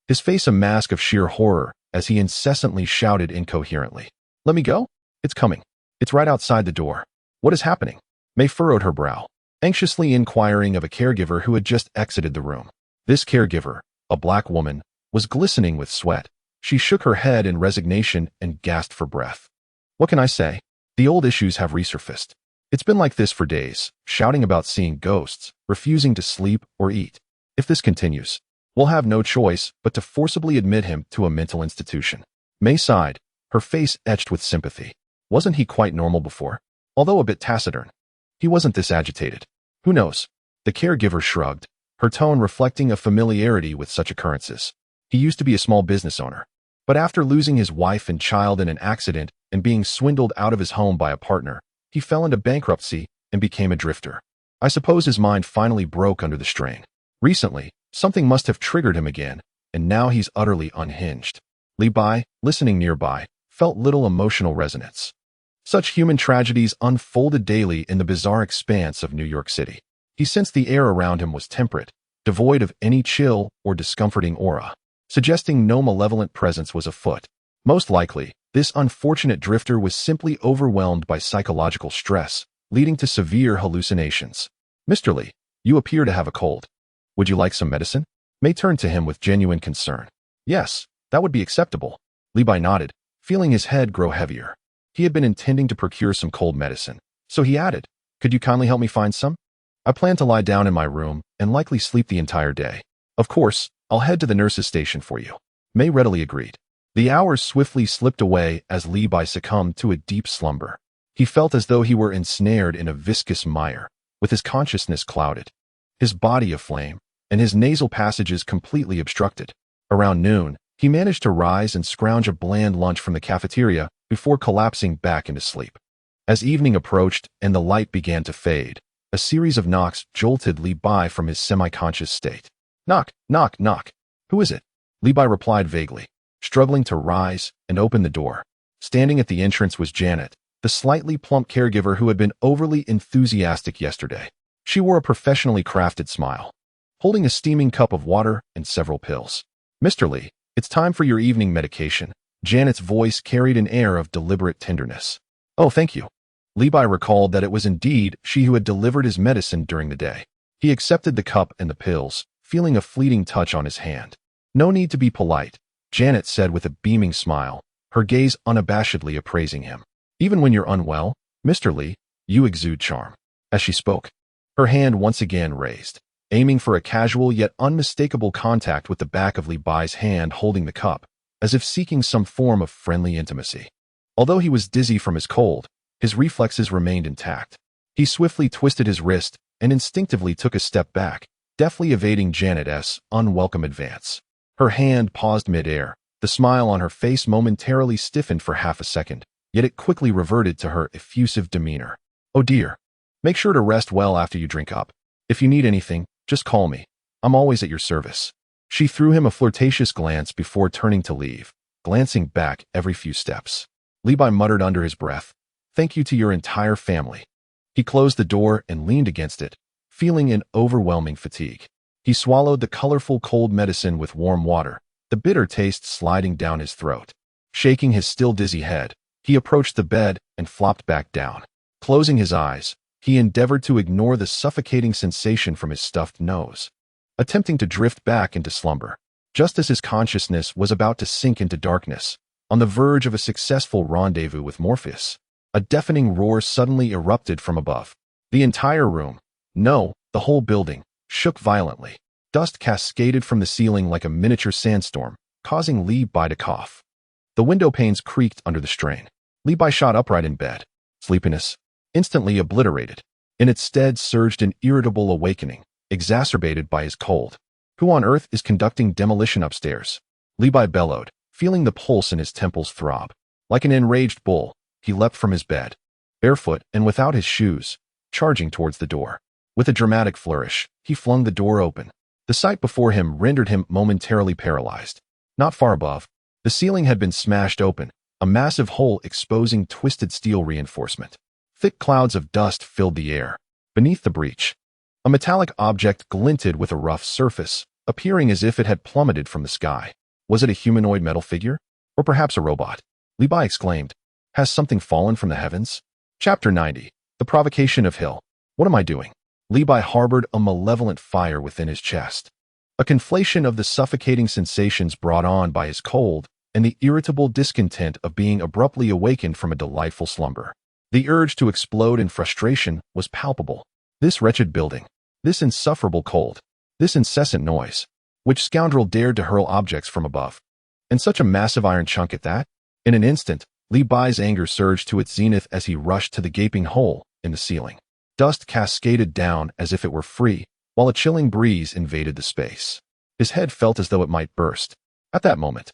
[SPEAKER 1] his face a mask of sheer horror as he incessantly shouted incoherently. "Let me go? It's coming. It's right outside the door. What is happening?" May furrowed her brow, anxiously inquiring of a caregiver who had just exited the room. This caregiver, a black woman, was glistening with sweat. She shook her head in resignation and gasped for breath. "What can I say? The old issues have resurfaced. It's been like this for days, shouting about seeing ghosts, refusing to sleep or eat. If this continues, we'll have no choice but to forcibly admit him to a mental institution." May sighed, her face etched with sympathy. Wasn't he quite normal before? Although a bit taciturn, he wasn't this agitated. Who knows? The caregiver shrugged, her tone reflecting a familiarity with such occurrences. He used to be a small business owner, but after losing his wife and child in an accident and being swindled out of his home by a partner, he fell into bankruptcy and became a drifter. I suppose his mind finally broke under the strain. Recently, something must have triggered him again, and now he's utterly unhinged. Li Bai, listening nearby, felt little emotional resonance. Such human tragedies unfolded daily in the bizarre expanse of New York City. He sensed the air around him was temperate, devoid of any chill or discomforting aura, suggesting no malevolent presence was afoot. Most likely, this unfortunate drifter was simply overwhelmed by psychological stress, leading to severe hallucinations. "Mr. Li, you appear to have a cold. Would you like some medicine?" May turned to him with genuine concern. "Yes, that would be acceptable." Li Bai nodded, feeling his head grow heavier. He had been intending to procure some cold medicine, so he added, "Could you kindly help me find some? I plan to lie down in my room and likely sleep the entire day. Of course, I'll head to the nurse's station for you." May readily agreed. The hours swiftly slipped away as Li Bai succumbed to a deep slumber. He felt as though he were ensnared in a viscous mire, with his consciousness clouded, his body aflame, and his nasal passages completely obstructed. Around noon, he managed to rise and scrounge a bland lunch from the cafeteria before collapsing back into sleep. As evening approached and the light began to fade, a series of knocks jolted Li Bai from his semi-conscious state. "Knock, knock, knock. Who is it?" Li Bai replied vaguely, struggling to rise and open the door. Standing at the entrance was Janet, the slightly plump caregiver who had been overly enthusiastic yesterday. She wore a professionally crafted smile, holding a steaming cup of water and several pills. "Mr. Li, it's time for your evening medication." Janet's voice carried an air of deliberate tenderness. "Oh, thank you." Li Bai recalled that it was indeed she who had delivered his medicine during the day. He accepted the cup and the pills, feeling a fleeting touch on his hand. "No need to be polite," Janet said with a beaming smile, her gaze unabashedly appraising him. "Even when you're unwell, Mr. Li, you exude charm." As she spoke, her hand once again raised, aiming for a casual yet unmistakable contact with the back of Li Bai's hand holding the cup, as if seeking some form of friendly intimacy. Although he was dizzy from his cold, his reflexes remained intact. He swiftly twisted his wrist and instinctively took a step back, deftly evading Janet's unwelcome advance. Her hand paused mid-air, the smile on her face momentarily stiffened for half a second, yet it quickly reverted to her effusive demeanor. "Oh dear. Make sure to rest well after you drink up. If you need anything, just call me. I'm always at your service." She threw him a flirtatious glance before turning to leave, glancing back every few steps. Li Bai muttered under his breath, "Thank you to your entire family." He closed the door and leaned against it, feeling an overwhelming fatigue. He swallowed the colorful cold medicine with warm water, the bitter taste sliding down his throat. Shaking his still dizzy head, he approached the bed and flopped back down. Closing his eyes, he endeavored to ignore the suffocating sensation from his stuffed nose, attempting to drift back into slumber. Just as his consciousness was about to sink into darkness, on the verge of a successful rendezvous with Morpheus, a deafening roar suddenly erupted from above. The entire room, no, the whole building, shook violently. Dust cascaded from the ceiling like a miniature sandstorm, causing Li Bai to cough. The window panes creaked under the strain. Li Bai shot upright in bed, sleepiness instantly obliterated. In its stead surged an irritable awakening, exacerbated by his cold. "Who on earth is conducting demolition upstairs?" Li Bai bellowed, feeling the pulse in his temples throb. Like an enraged bull, he leapt from his bed, barefoot and without his shoes, charging towards the door. With a dramatic flourish, he flung the door open. The sight before him rendered him momentarily paralyzed. Not far above, the ceiling had been smashed open, a massive hole exposing twisted steel reinforcement. Thick clouds of dust filled the air. Beneath the breach, A metallic object glinted with a rough surface, appearing as if it had plummeted from the sky. Was it a humanoid metal figure? Or perhaps a robot? Li Bai exclaimed. Has something fallen from the heavens? Chapter 90. The Provocation of Hill. What am I doing? Li Bai harbored a malevolent fire within his chest. A conflation of the suffocating sensations brought on by his cold and the irritable discontent of being abruptly awakened from a delightful slumber. The urge to explode in frustration was palpable. This wretched building, this insufferable cold, this incessant noise. Which scoundrel dared to hurl objects from above? And such a massive iron chunk at that? In an instant, Li Bai's anger surged to its zenith as he rushed to the gaping hole in the ceiling. Dust cascaded down as if it were free, while a chilling breeze invaded the space. His head felt as though it might burst. At that moment,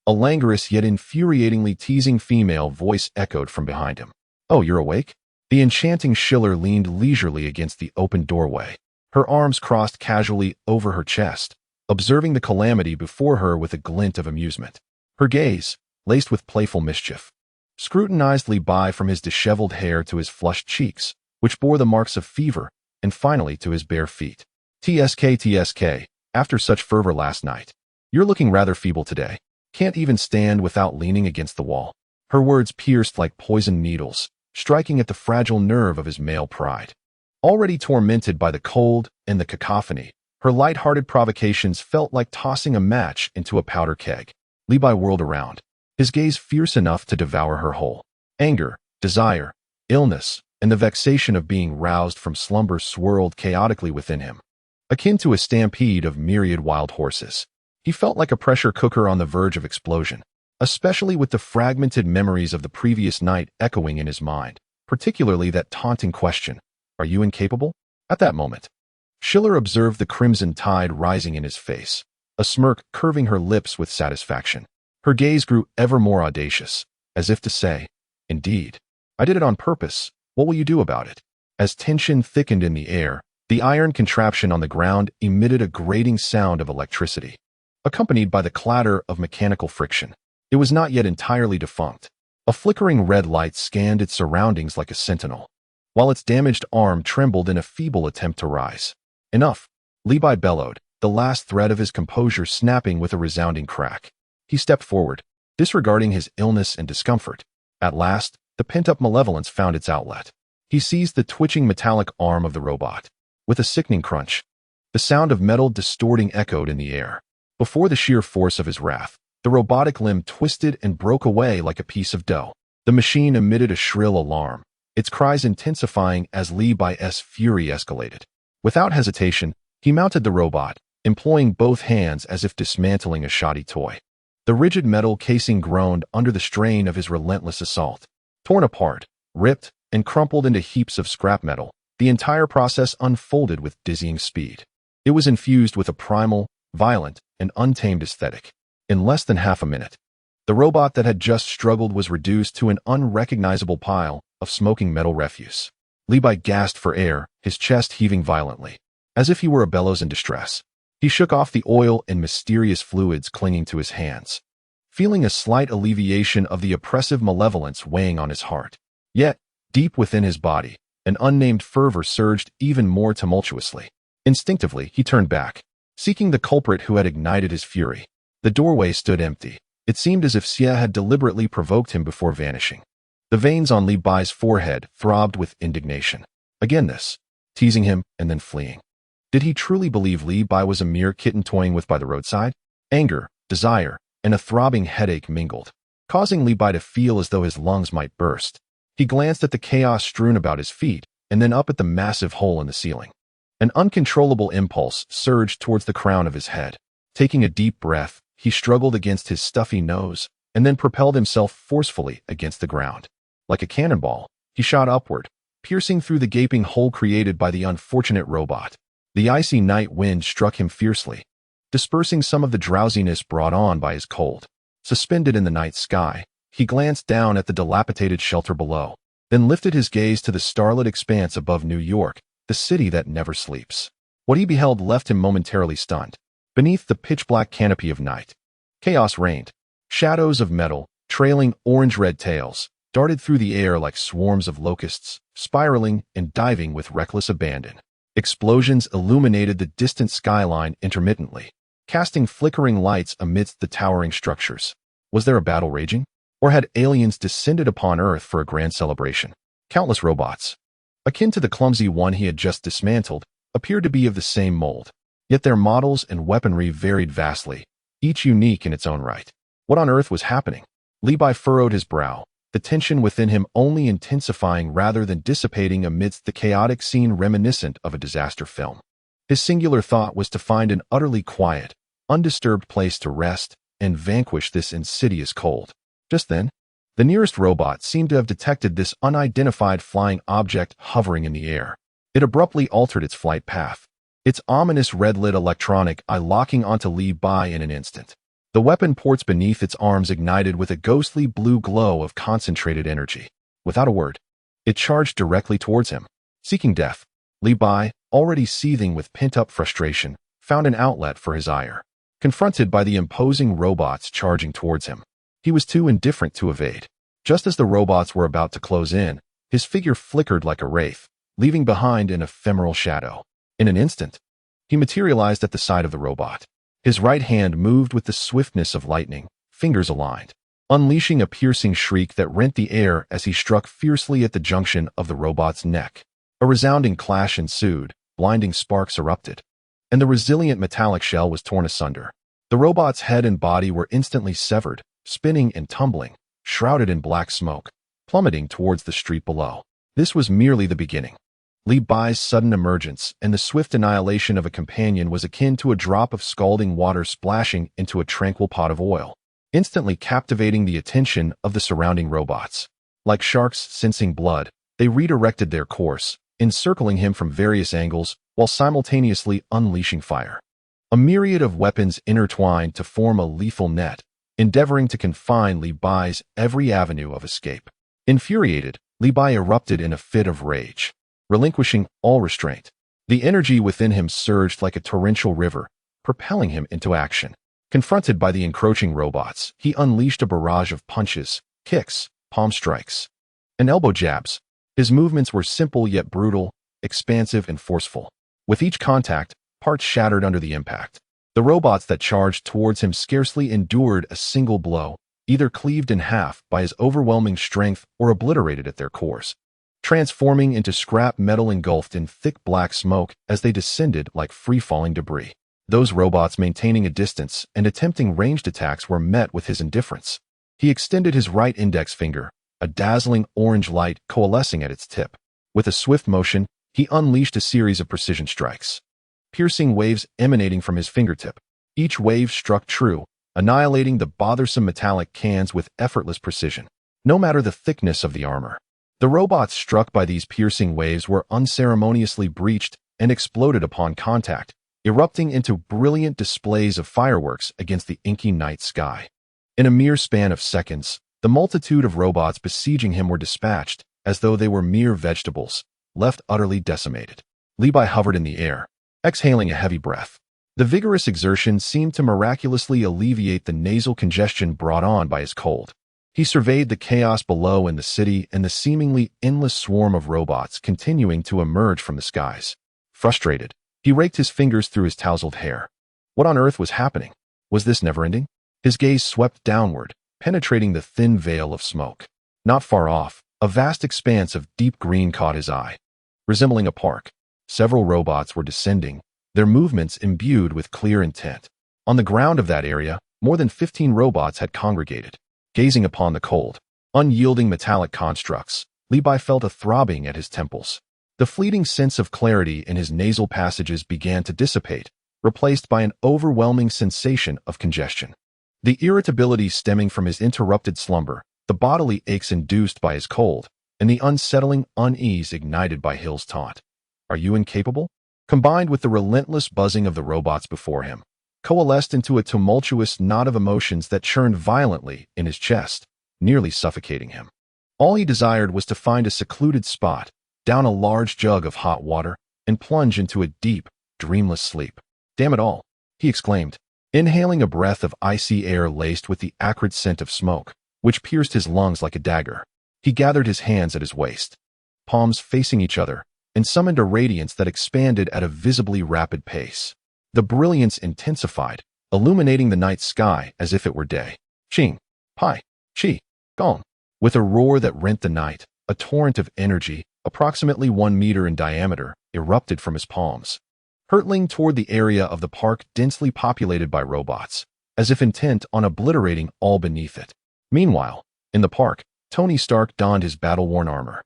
[SPEAKER 1] a languorous yet infuriatingly teasing female voice echoed from behind him. Oh, you're awake? The enchanting Schiller leaned leisurely against the open doorway, her arms crossed casually over her chest, observing the calamity before her with a glint of amusement. Her gaze, laced with playful mischief, scrutinized Li Bai from his disheveled hair to his flushed cheeks, which bore the marks of fever, and finally to his bare feet. TSK, after such fervor last night. You're looking rather feeble today. Can't even stand without leaning against the wall. Her words pierced like poisoned needles, striking at the fragile nerve of his male pride. Already tormented by the cold and the cacophony, her light-hearted provocations felt like tossing a match into a powder keg. Li Bai whirled around, his gaze fierce enough to devour her whole. Anger, desire, illness, and the vexation of being roused from slumber swirled chaotically within him. Akin to a stampede of myriad wild horses, he felt like a pressure cooker on the verge of explosion, especially with the fragmented memories of the previous night echoing in his mind, particularly that taunting question, "Are you incapable?" At that moment, Schiller observed the crimson tide rising in his face, a smirk curving her lips with satisfaction. Her gaze grew ever more audacious, as if to say, "Indeed, I did it on purpose. What will you do about it?" As tension thickened in the air, the iron contraption on the ground emitted a grating sound of electricity, accompanied by the clatter of mechanical friction. It was not yet entirely defunct. A flickering red light scanned its surroundings like a sentinel, while its damaged arm trembled in a feeble attempt to rise. Enough, Li Bai bellowed, the last thread of his composure snapping with a resounding crack. He stepped forward, disregarding his illness and discomfort. At last, the pent-up malevolence found its outlet. He seized the twitching metallic arm of the robot. With a sickening crunch, the sound of metal distorting echoed in the air. Before the sheer force of his wrath, the robotic limb twisted and broke away like a piece of dough. The machine emitted a shrill alarm, its cries intensifying as Li Bai's fury escalated. Without hesitation, he mounted the robot, employing both hands as if dismantling a shoddy toy. The rigid metal casing groaned under the strain of his relentless assault. Torn apart, ripped, and crumpled into heaps of scrap metal, the entire process unfolded with dizzying speed. It was infused with a primal, violent, and untamed aesthetic. In less than half a minute, the robot that had just struggled was reduced to an unrecognizable pile of smoking metal refuse. Li Bai gasped for air, his chest heaving violently, as if he were a bellows in distress. He shook off the oil and mysterious fluids clinging to his hands, feeling a slight alleviation of the oppressive malevolence weighing on his heart. Yet, deep within his body, an unnamed fervor surged even more tumultuously. Instinctively, he turned back, seeking the culprit who had ignited his fury. The doorway stood empty. It seemed as if Xie had deliberately provoked him before vanishing. The veins on Li Bai's forehead throbbed with indignation. Again this, teasing him and then fleeing. Did he truly believe Li Bai was a mere kitten toying with by the roadside? Anger, desire, and a throbbing headache mingled, causing Li Bai to feel as though his lungs might burst. He glanced at the chaos strewn about his feet, and then up at the massive hole in the ceiling. An uncontrollable impulse surged towards the crown of his head. Taking a deep breath, he struggled against his stuffy nose, and then propelled himself forcefully against the ground. Like a cannonball, he shot upward, piercing through the gaping hole created by the unfortunate robot. The icy night wind struck him fiercely, dispersing some of the drowsiness brought on by his cold. Suspended in the night sky, he glanced down at the dilapidated shelter below, then lifted his gaze to the starlit expanse above New York, the city that never sleeps. What he beheld left him momentarily stunned. Beneath the pitch-black canopy of night, chaos reigned. Shadows of metal, trailing orange-red tails, darted through the air like swarms of locusts, spiraling and diving with reckless abandon. Explosions illuminated the distant skyline intermittently, casting flickering lights amidst the towering structures. Was there a battle raging? Or had aliens descended upon Earth for a grand celebration? Countless robots, akin to the clumsy one he had just dismantled, appeared to be of the same mold. Yet their models and weaponry varied vastly, each unique in its own right. What on earth was happening? Levi furrowed his brow, the tension within him only intensifying rather than dissipating amidst the chaotic scene reminiscent of a disaster film. His singular thought was to find an utterly quiet, undisturbed place to rest and vanquish this insidious cold. Just then, the nearest robot seemed to have detected this unidentified flying object hovering in the air. It abruptly altered its flight path, its ominous red-lit electronic eye locking onto Levi in an instant. The weapon ports beneath its arms ignited with a ghostly blue glow of concentrated energy. Without a word, it charged directly towards him. Seeking death, Levi, already seething with pent-up frustration, found an outlet for his ire. Confronted by the imposing robots charging towards him, he was too indifferent to evade. Just as the robots were about to close in, his figure flickered like a wraith, leaving behind an ephemeral shadow. In an instant, he materialized at the side of the robot. His right hand moved with the swiftness of lightning, fingers aligned, unleashing a piercing shriek that rent the air as he struck fiercely at the junction of the robot's neck. A resounding clash ensued, blinding sparks erupted, and the resilient metallic shell was torn asunder. The robot's head and body were instantly severed, spinning and tumbling, shrouded in black smoke, plummeting towards the street below. This was merely the beginning. Levi's sudden emergence and the swift annihilation of a companion was akin to a drop of scalding water splashing into a tranquil pot of oil, instantly captivating the attention of the surrounding robots. Like sharks sensing blood, they redirected their course, encircling him from various angles while simultaneously unleashing fire. A myriad of weapons intertwined to form a lethal net, endeavoring to confine Levi's every avenue of escape. Infuriated, Levi erupted in a fit of rage, relinquishing all restraint. The energy within him surged like a torrential river, propelling him into action. Confronted by the encroaching robots, he unleashed a barrage of punches, kicks, palm strikes, and elbow jabs. His movements were simple yet brutal, expansive and forceful. With each contact, parts shattered under the impact. The robots that charged towards him scarcely endured a single blow, either cleaved in half by his overwhelming strength or obliterated at their cores, transforming into scrap metal engulfed in thick black smoke as they descended like free-falling debris. Those robots maintaining a distance and attempting ranged attacks were met with his indifference. He extended his right index finger, a dazzling orange light coalescing at its tip. With a swift motion, he unleashed a series of precision strikes, piercing waves emanating from his fingertip. Each wave struck true, annihilating the bothersome metallic cans with effortless precision, no matter the thickness of the armor. The robots struck by these piercing waves were unceremoniously breached and exploded upon contact, erupting into brilliant displays of fireworks against the inky night sky. In a mere span of seconds, the multitude of robots besieging him were dispatched, as though they were mere vegetables, left utterly decimated. Levi hovered in the air, exhaling a heavy breath. The vigorous exertion seemed to miraculously alleviate the nasal congestion brought on by his cold. He surveyed the chaos below in the city and the seemingly endless swarm of robots continuing to emerge from the skies. Frustrated, he raked his fingers through his tousled hair. What on earth was happening? Was this never-ending? His gaze swept downward, penetrating the thin veil of smoke. Not far off, a vast expanse of deep green caught his eye. Resembling a park, several robots were descending, their movements imbued with clear intent. On the ground of that area, more than 15 robots had congregated. Gazing upon the cold, unyielding metallic constructs, Levi felt a throbbing at his temples. The fleeting sense of clarity in his nasal passages began to dissipate, replaced by an overwhelming sensation of congestion. The irritability stemming from his interrupted slumber, the bodily aches induced by his cold, and the unsettling unease ignited by Hill's taunt. "Are you incapable?" Combined with the relentless buzzing of the robots before him, coalesced into a tumultuous knot of emotions that churned violently in his chest, nearly suffocating him. All he desired was to find a secluded spot, down a large jug of hot water, and plunge into a deep, dreamless sleep. "Damn it all," he exclaimed, inhaling a breath of icy air laced with the acrid scent of smoke, which pierced his lungs like a dagger. He gathered his hands at his waist, palms facing each other, and summoned a radiance that expanded at a visibly rapid pace. The brilliance intensified, illuminating the night sky as if it were day. Ching, Pai, Chi, Gong. With a roar that rent the night, a torrent of energy, approximately 1 meter in diameter, erupted from his palms, hurtling toward the area of the park densely populated by robots, as if intent on obliterating all beneath it. Meanwhile, in the park, Tony Stark donned his battle-worn armor.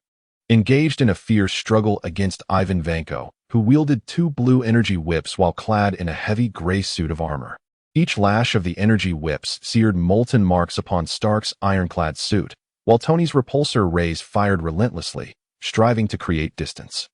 [SPEAKER 1] Engaged in a fierce struggle against Ivan Vanko, who wielded 2 blue energy whips while clad in a heavy gray suit of armor. Each lash of the energy whips seared molten marks upon Stark's ironclad suit, while Tony's repulsor rays fired relentlessly, striving to create distance.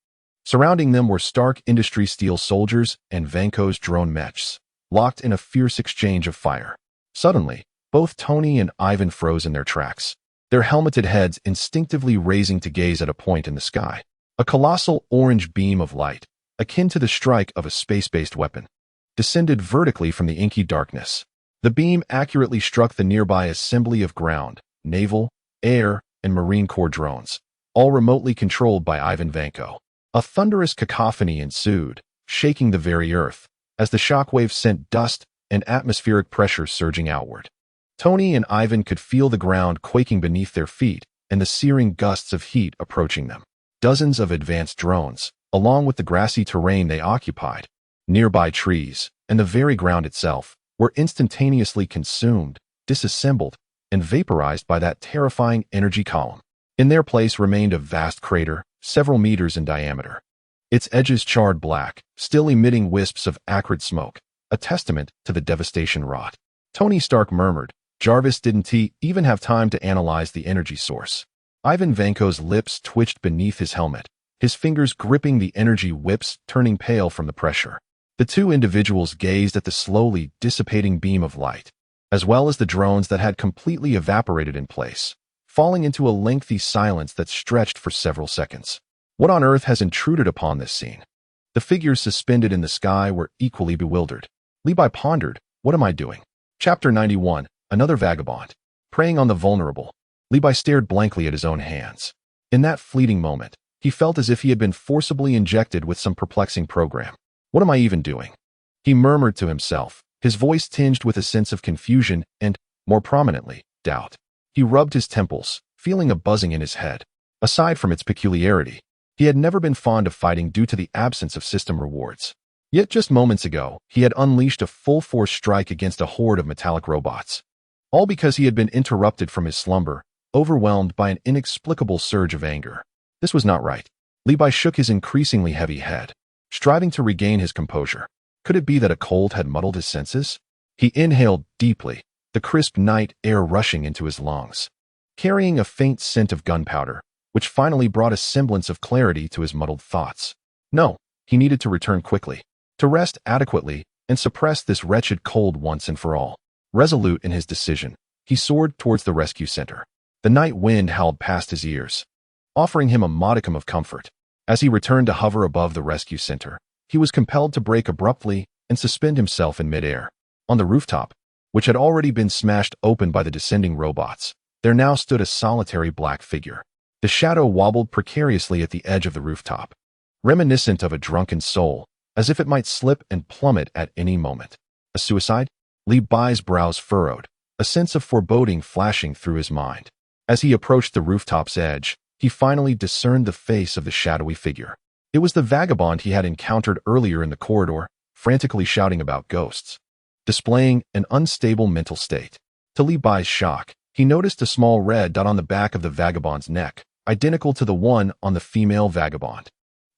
[SPEAKER 1] Surrounding them were Stark Industries steel soldiers and Vanko's drone mechs, locked in a fierce exchange of fire. Suddenly, both Tony and Ivan froze in their tracks, their helmeted heads instinctively raising to gaze at a point in the sky. A colossal orange beam of light, akin to the strike of a space-based weapon, descended vertically from the inky darkness. The beam accurately struck the nearby assembly of ground, naval, air, and Marine Corps drones, all remotely controlled by Ivan Vanko. A thunderous cacophony ensued, shaking the very earth, as the shockwave sent dust and atmospheric pressure surging outward. Tony and Ivan could feel the ground quaking beneath their feet and the searing gusts of heat approaching them. Dozens of advanced drones, along with the grassy terrain they occupied, nearby trees, and the very ground itself, were instantaneously consumed, disassembled, and vaporized by that terrifying energy column. In their place remained a vast crater, several meters in diameter. Its edges charred black, still emitting wisps of acrid smoke, a testament to the devastation wrought. Tony Stark murmured. Jarvis didn't even have time to analyze the energy source. Ivan Vanko's lips twitched beneath his helmet, his fingers gripping the energy whips, turning pale from the pressure. The two individuals gazed at the slowly dissipating beam of light, as well as the drones that had completely evaporated in place, falling into a lengthy silence that stretched for several seconds. What on earth has intruded upon this scene? The figures suspended in the sky were equally bewildered. Levi pondered, what am I doing? Chapter 91. Another vagabond. Preying on the vulnerable. Levi stared blankly at his own hands. In that fleeting moment, he felt as if he had been forcibly injected with some perplexing program. What am I even doing? He murmured to himself, his voice tinged with a sense of confusion and, more prominently, doubt. He rubbed his temples, feeling a buzzing in his head. Aside from its peculiarity, he had never been fond of fighting due to the absence of system rewards. Yet just moments ago, he had unleashed a full-force strike against a horde of metallic robots. All because he had been interrupted from his slumber, overwhelmed by an inexplicable surge of anger. This was not right. Levi shook his increasingly heavy head, striving to regain his composure. Could it be that a cold had muddled his senses? He inhaled deeply, the crisp night air rushing into his lungs, carrying a faint scent of gunpowder, which finally brought a semblance of clarity to his muddled thoughts. No, he needed to return quickly, to rest adequately and suppress this wretched cold once and for all. Resolute in his decision, he soared towards the rescue center. The night wind howled past his ears, offering him a modicum of comfort. As he returned to hover above the rescue center, he was compelled to brake abruptly and suspend himself in midair. On the rooftop, which had already been smashed open by the descending robots, there now stood a solitary black figure. The shadow wobbled precariously at the edge of the rooftop, reminiscent of a drunken soul, as if it might slip and plummet at any moment. A suicide? Levi's brows furrowed, a sense of foreboding flashing through his mind. As he approached the rooftop's edge, he finally discerned the face of the shadowy figure. It was the vagabond he had encountered earlier in the corridor, frantically shouting about ghosts, displaying an unstable mental state. To Levi's shock, he noticed a small red dot on the back of the vagabond's neck, identical to the one on the female vagabond.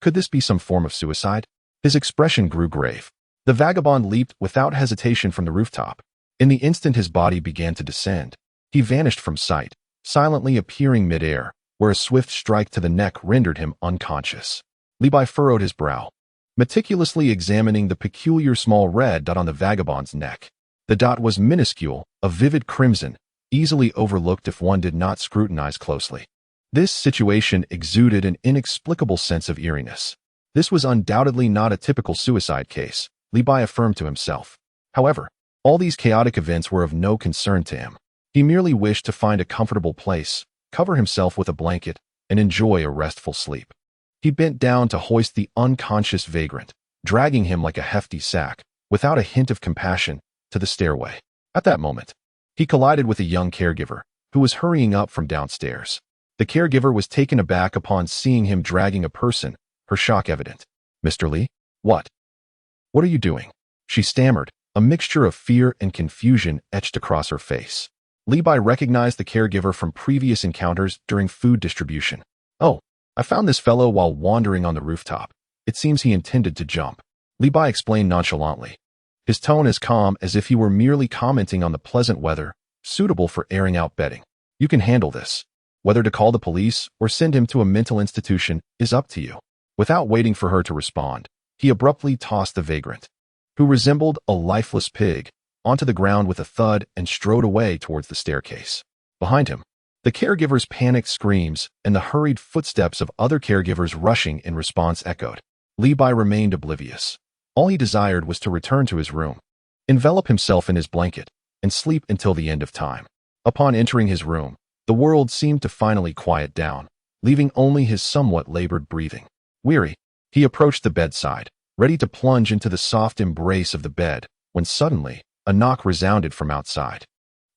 [SPEAKER 1] Could this be some form of suicide? His expression grew grave. The vagabond leaped without hesitation from the rooftop. In the instant his body began to descend, he vanished from sight, silently appearing midair, where a swift strike to the neck rendered him unconscious. Levi furrowed his brow, meticulously examining the peculiar small red dot on the vagabond's neck. The dot was minuscule, a vivid crimson, easily overlooked if one did not scrutinize closely. This situation exuded an inexplicable sense of eeriness. This was undoubtedly not a typical suicide case, Levi affirmed to himself. However, all these chaotic events were of no concern to him. He merely wished to find a comfortable place, cover himself with a blanket, and enjoy a restful sleep. He bent down to hoist the unconscious vagrant, dragging him like a hefty sack, without a hint of compassion, to the stairway. At that moment, he collided with a young caregiver, who was hurrying up from downstairs. The caregiver was taken aback upon seeing him dragging a person, her shock evident. "Mr. Lee? What? What are you doing?" she stammered, a mixture of fear and confusion etched across her face. Levi recognized the caregiver from previous encounters during food distribution. "Oh, I found this fellow while wandering on the rooftop. It seems he intended to jump," Levi explained nonchalantly, his tone as calm as if he were merely commenting on the pleasant weather, suitable for airing out bedding. "You can handle this. Whether to call the police or send him to a mental institution is up to you." Without waiting for her to respond, he abruptly tossed the vagrant, who resembled a lifeless pig, onto the ground with a thud and strode away towards the staircase. Behind him, the caregiver's panicked screams and the hurried footsteps of other caregivers rushing in response echoed. Levi remained oblivious. All he desired was to return to his room, envelop himself in his blanket, and sleep until the end of time. Upon entering his room, the world seemed to finally quiet down, leaving only his somewhat labored breathing. Weary, he approached the bedside, ready to plunge into the soft embrace of the bed, when suddenly, a knock resounded from outside.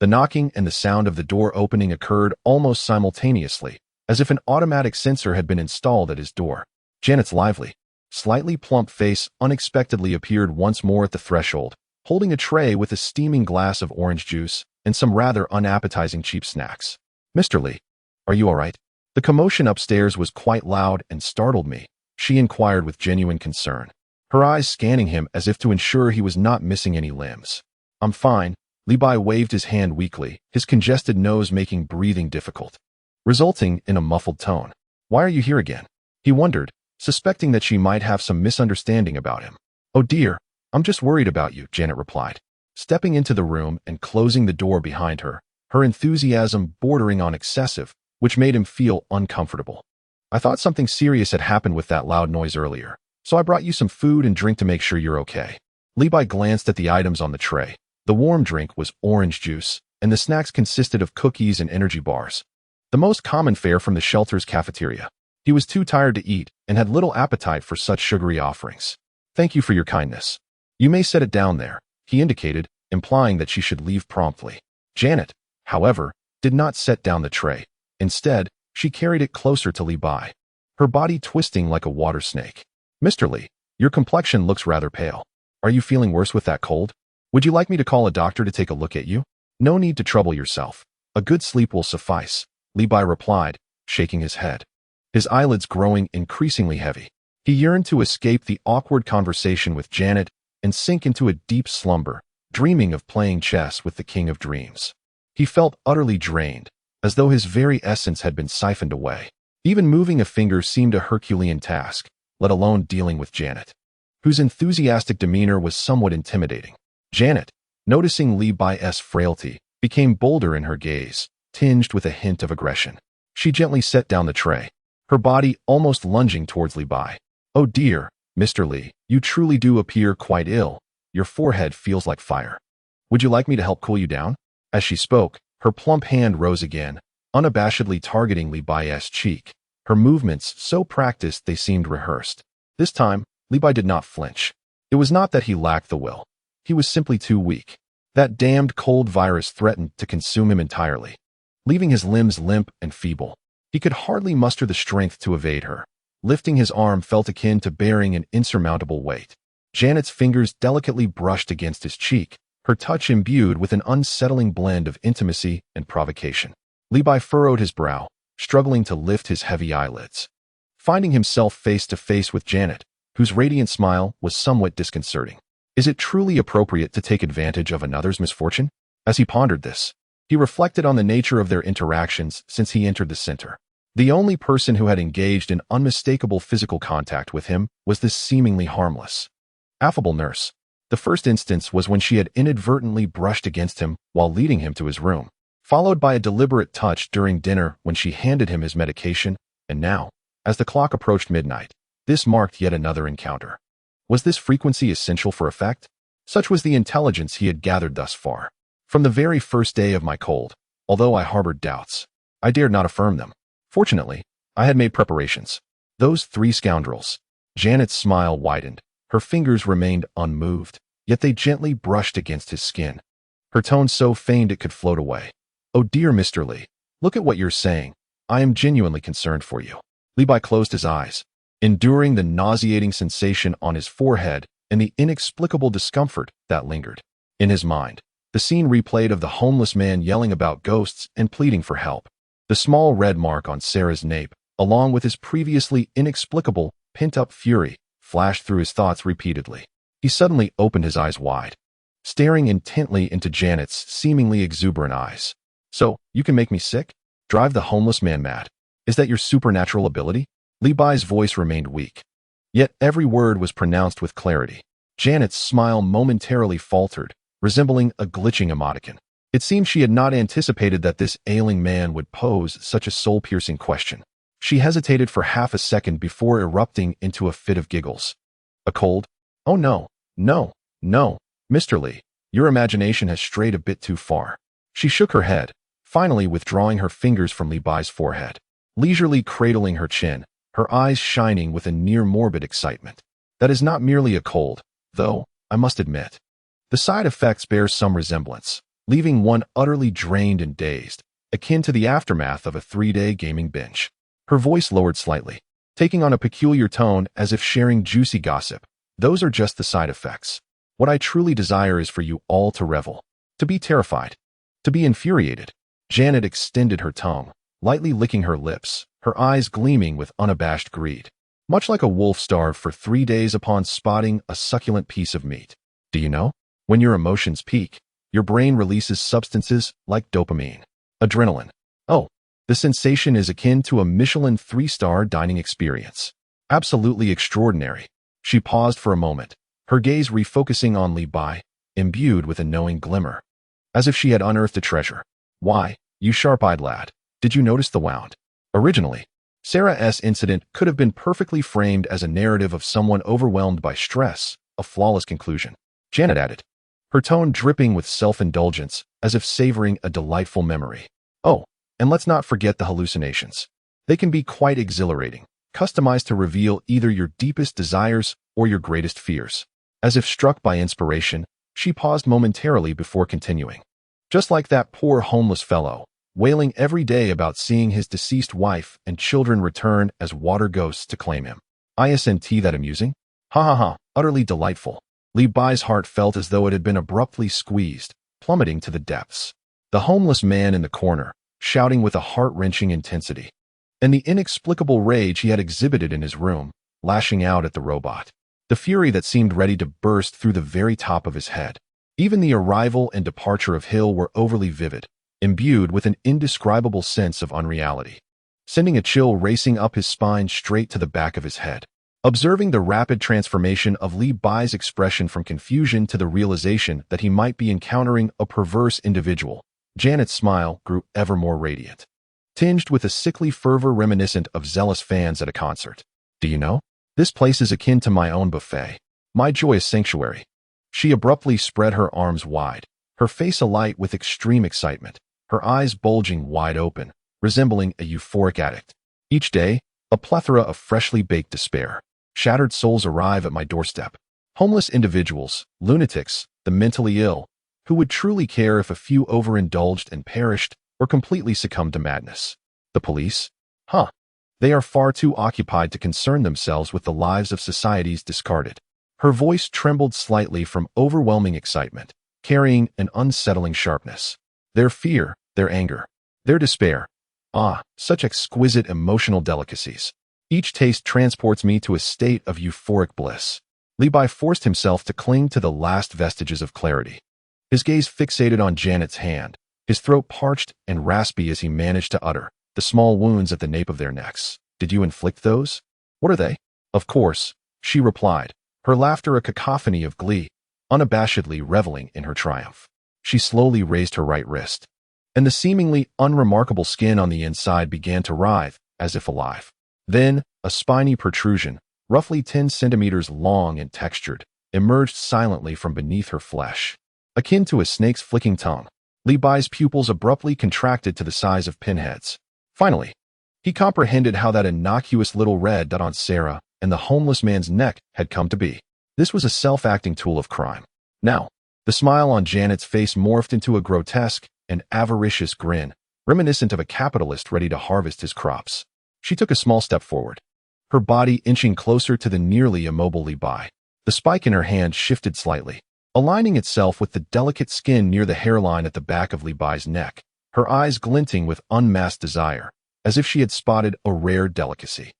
[SPEAKER 1] The knocking and the sound of the door opening occurred almost simultaneously, as if an automatic sensor had been installed at his door. Janet's lively, slightly plump face unexpectedly appeared once more at the threshold, holding a tray with a steaming glass of orange juice and some rather unappetizing cheap snacks. "Mr. Lee, are you all right?" The commotion upstairs was quite loud and startled me, she inquired with genuine concern, her eyes scanning him as if to ensure he was not missing any limbs. "I'm fine." Levi waved his hand weakly, his congested nose making breathing difficult, resulting in a muffled tone. "Why are you here again?" he wondered, suspecting that she might have some misunderstanding about him. "Oh dear, I'm just worried about you," Janet replied, stepping into the room and closing the door behind her, her enthusiasm bordering on excessive, which made him feel uncomfortable. "I thought something serious had happened with that loud noise earlier, so I brought you some food and drink to make sure you're okay." Levi glanced at the items on the tray. The warm drink was orange juice, and the snacks consisted of cookies and energy bars, the most common fare from the shelter's cafeteria. He was too tired to eat and had little appetite for such sugary offerings. "Thank you for your kindness. You may set it down there," he indicated, implying that she should leave promptly. Janet, however, did not set down the tray. Instead, she carried it closer to Levi, her body twisting like a water snake. "Mr. Lee, your complexion looks rather pale. Are you feeling worse with that cold? Would you like me to call a doctor to take a look at you?" "No need to trouble yourself. A good sleep will suffice," Levi replied, shaking his head, his eyelids growing increasingly heavy. He yearned to escape the awkward conversation with Janet and sink into a deep slumber, dreaming of playing chess with the King of Dreams. He felt utterly drained, as though his very essence had been siphoned away. Even moving a finger seemed a Herculean task, let alone dealing with Janet, whose enthusiastic demeanor was somewhat intimidating. Janet, noticing Levi's frailty, became bolder in her gaze, tinged with a hint of aggression. She gently set down the tray, her body almost lunging towards Levi. "Oh dear, Mr. Lee, you truly do appear quite ill. Your forehead feels like fire. Would you like me to help cool you down?" As she spoke, her plump hand rose again, unabashedly targeting Levi's cheek, her movements so practiced they seemed rehearsed. This time, Levi did not flinch. It was not that he lacked the will. He was simply too weak. That damned cold virus threatened to consume him entirely, leaving his limbs limp and feeble. He could hardly muster the strength to evade her. Lifting his arm felt akin to bearing an insurmountable weight. Janet's fingers delicately brushed against his cheek, her touch imbued with an unsettling blend of intimacy and provocation. Levi furrowed his brow, struggling to lift his heavy eyelids, finding himself face to face with Janet, whose radiant smile was somewhat disconcerting. Is it truly appropriate to take advantage of another's misfortune? As he pondered this, he reflected on the nature of their interactions since he entered the center. The only person who had engaged in unmistakable physical contact with him was this seemingly harmless, affable nurse. The first instance was when she had inadvertently brushed against him while leading him to his room, followed by a deliberate touch during dinner when she handed him his medication, and now, as the clock approached midnight, this marked yet another encounter. Was this frequency essential for effect? Such was the intelligence he had gathered thus far. From the very first day of my cold, although I harbored doubts, I dared not affirm them. Fortunately, I had made preparations. Those three scoundrels. Janet's smile widened. Her fingers remained unmoved, yet they gently brushed against his skin. Her tone so feigned it could float away. Oh dear Mr. Lee, look at what you're saying. I am genuinely concerned for you. Levi closed his eyes, enduring the nauseating sensation on his forehead and the inexplicable discomfort that lingered. In his mind, the scene replayed of the homeless man yelling about ghosts and pleading for help. The small red mark on Sarah's nape, along with his previously inexplicable, pent-up fury, flashed through his thoughts repeatedly. He suddenly opened his eyes wide, staring intently into Janet's seemingly exuberant eyes. So, you can make me sick? Drive the homeless man mad? Is that your supernatural ability? Levi's voice remained weak, yet every word was pronounced with clarity. Janet's smile momentarily faltered, resembling a glitching emoticon. It seemed she had not anticipated that this ailing man would pose such a soul-piercing question. She hesitated for half a second before erupting into a fit of giggles. A cold? Oh no, no, no, Mr. Lee, your imagination has strayed a bit too far. She shook her head, finally withdrawing her fingers from Levi's forehead, leisurely cradling her chin, her eyes shining with a near-morbid excitement. That is not merely a cold, though, I must admit. The side effects bear some resemblance, leaving one utterly drained and dazed, akin to the aftermath of a 3-day gaming binge. Her voice lowered slightly, taking on a peculiar tone as if sharing juicy gossip. Those are just the side effects. What I truly desire is for you all to revel, to be terrified, to be infuriated. Janet extended her tongue, lightly licking her lips, her eyes gleaming with unabashed greed, much like a wolf starved for 3 days upon spotting a succulent piece of meat. Do you know? When your emotions peak, your brain releases substances like dopamine, adrenaline. Oh, the sensation is akin to a Michelin 3-star dining experience. Absolutely extraordinary. She paused for a moment, her gaze refocusing on Levi, imbued with a knowing glimmer, as if she had unearthed a treasure. Why, you sharp-eyed lad, did you notice the wound? Originally, Sarah's incident could have been perfectly framed as a narrative of someone overwhelmed by stress, a flawless conclusion. Janet added, her tone dripping with self-indulgence, as if savoring a delightful memory. Oh, and let's not forget the hallucinations. They can be quite exhilarating, customized to reveal either your deepest desires or your greatest fears. As if struck by inspiration, she paused momentarily before continuing. Just like that poor homeless fellow, wailing every day about seeing his deceased wife and children return as water ghosts to claim him. Isn't that amusing? Ha ha ha, utterly delightful. Levi's heart felt as though it had been abruptly squeezed, plummeting to the depths. The homeless man in the corner, shouting with a heart-wrenching intensity, and the inexplicable rage he had exhibited in his room, lashing out at the robot. The fury that seemed ready to burst through the very top of his head. Even the arrival and departure of Hill were overly vivid, imbued with an indescribable sense of unreality, sending a chill racing up his spine straight to the back of his head. Observing the rapid transformation of Levi's expression from confusion to the realization that he might be encountering a perverse individual, Janet's smile grew ever more radiant, tinged with a sickly fervor reminiscent of zealous fans at a concert. Do you know? This place is akin to my own buffet, my joyous sanctuary. She abruptly spread her arms wide, her face alight with extreme excitement, her eyes bulging wide open, resembling a euphoric addict. Each day, a plethora of freshly baked despair. Shattered souls arrive at my doorstep. Homeless individuals, lunatics, the mentally ill, who would truly care if a few overindulged and perished or completely succumbed to madness. The police? Huh. They are far too occupied to concern themselves with the lives of society's discarded. Her voice trembled slightly from overwhelming excitement, carrying an unsettling sharpness. Their fear, their anger, their despair. Ah, such exquisite emotional delicacies. Each taste transports me to a state of euphoric bliss. Levi forced himself to cling to the last vestiges of clarity. His gaze fixated on Janet's hand, his throat parched and raspy as he managed to utter, the small wounds at the nape of their necks. Did you inflict those? What are they? Of course, she replied, her laughter a cacophony of glee, unabashedly reveling in her triumph. She slowly raised her right wrist, and the seemingly unremarkable skin on the inside began to writhe, as if alive. Then, a spiny protrusion, roughly 10 centimeters long and textured, emerged silently from beneath her flesh. Akin to a snake's flicking tongue, Levi's pupils abruptly contracted to the size of pinheads. Finally, He comprehended how that innocuous little red dot on Sarah and the homeless man's neck had come to be. This was a self-acting tool of crime. Now, the smile on Janet's face morphed into a grotesque and avaricious grin, reminiscent of a capitalist ready to harvest his crops. She took a small step forward, her body inching closer to the nearly immobile Levi. The spike in her hand shifted slightly, aligning itself with the delicate skin near the hairline at the back of Levi's neck, her eyes glinting with unmasked desire, as if she had spotted a rare delicacy.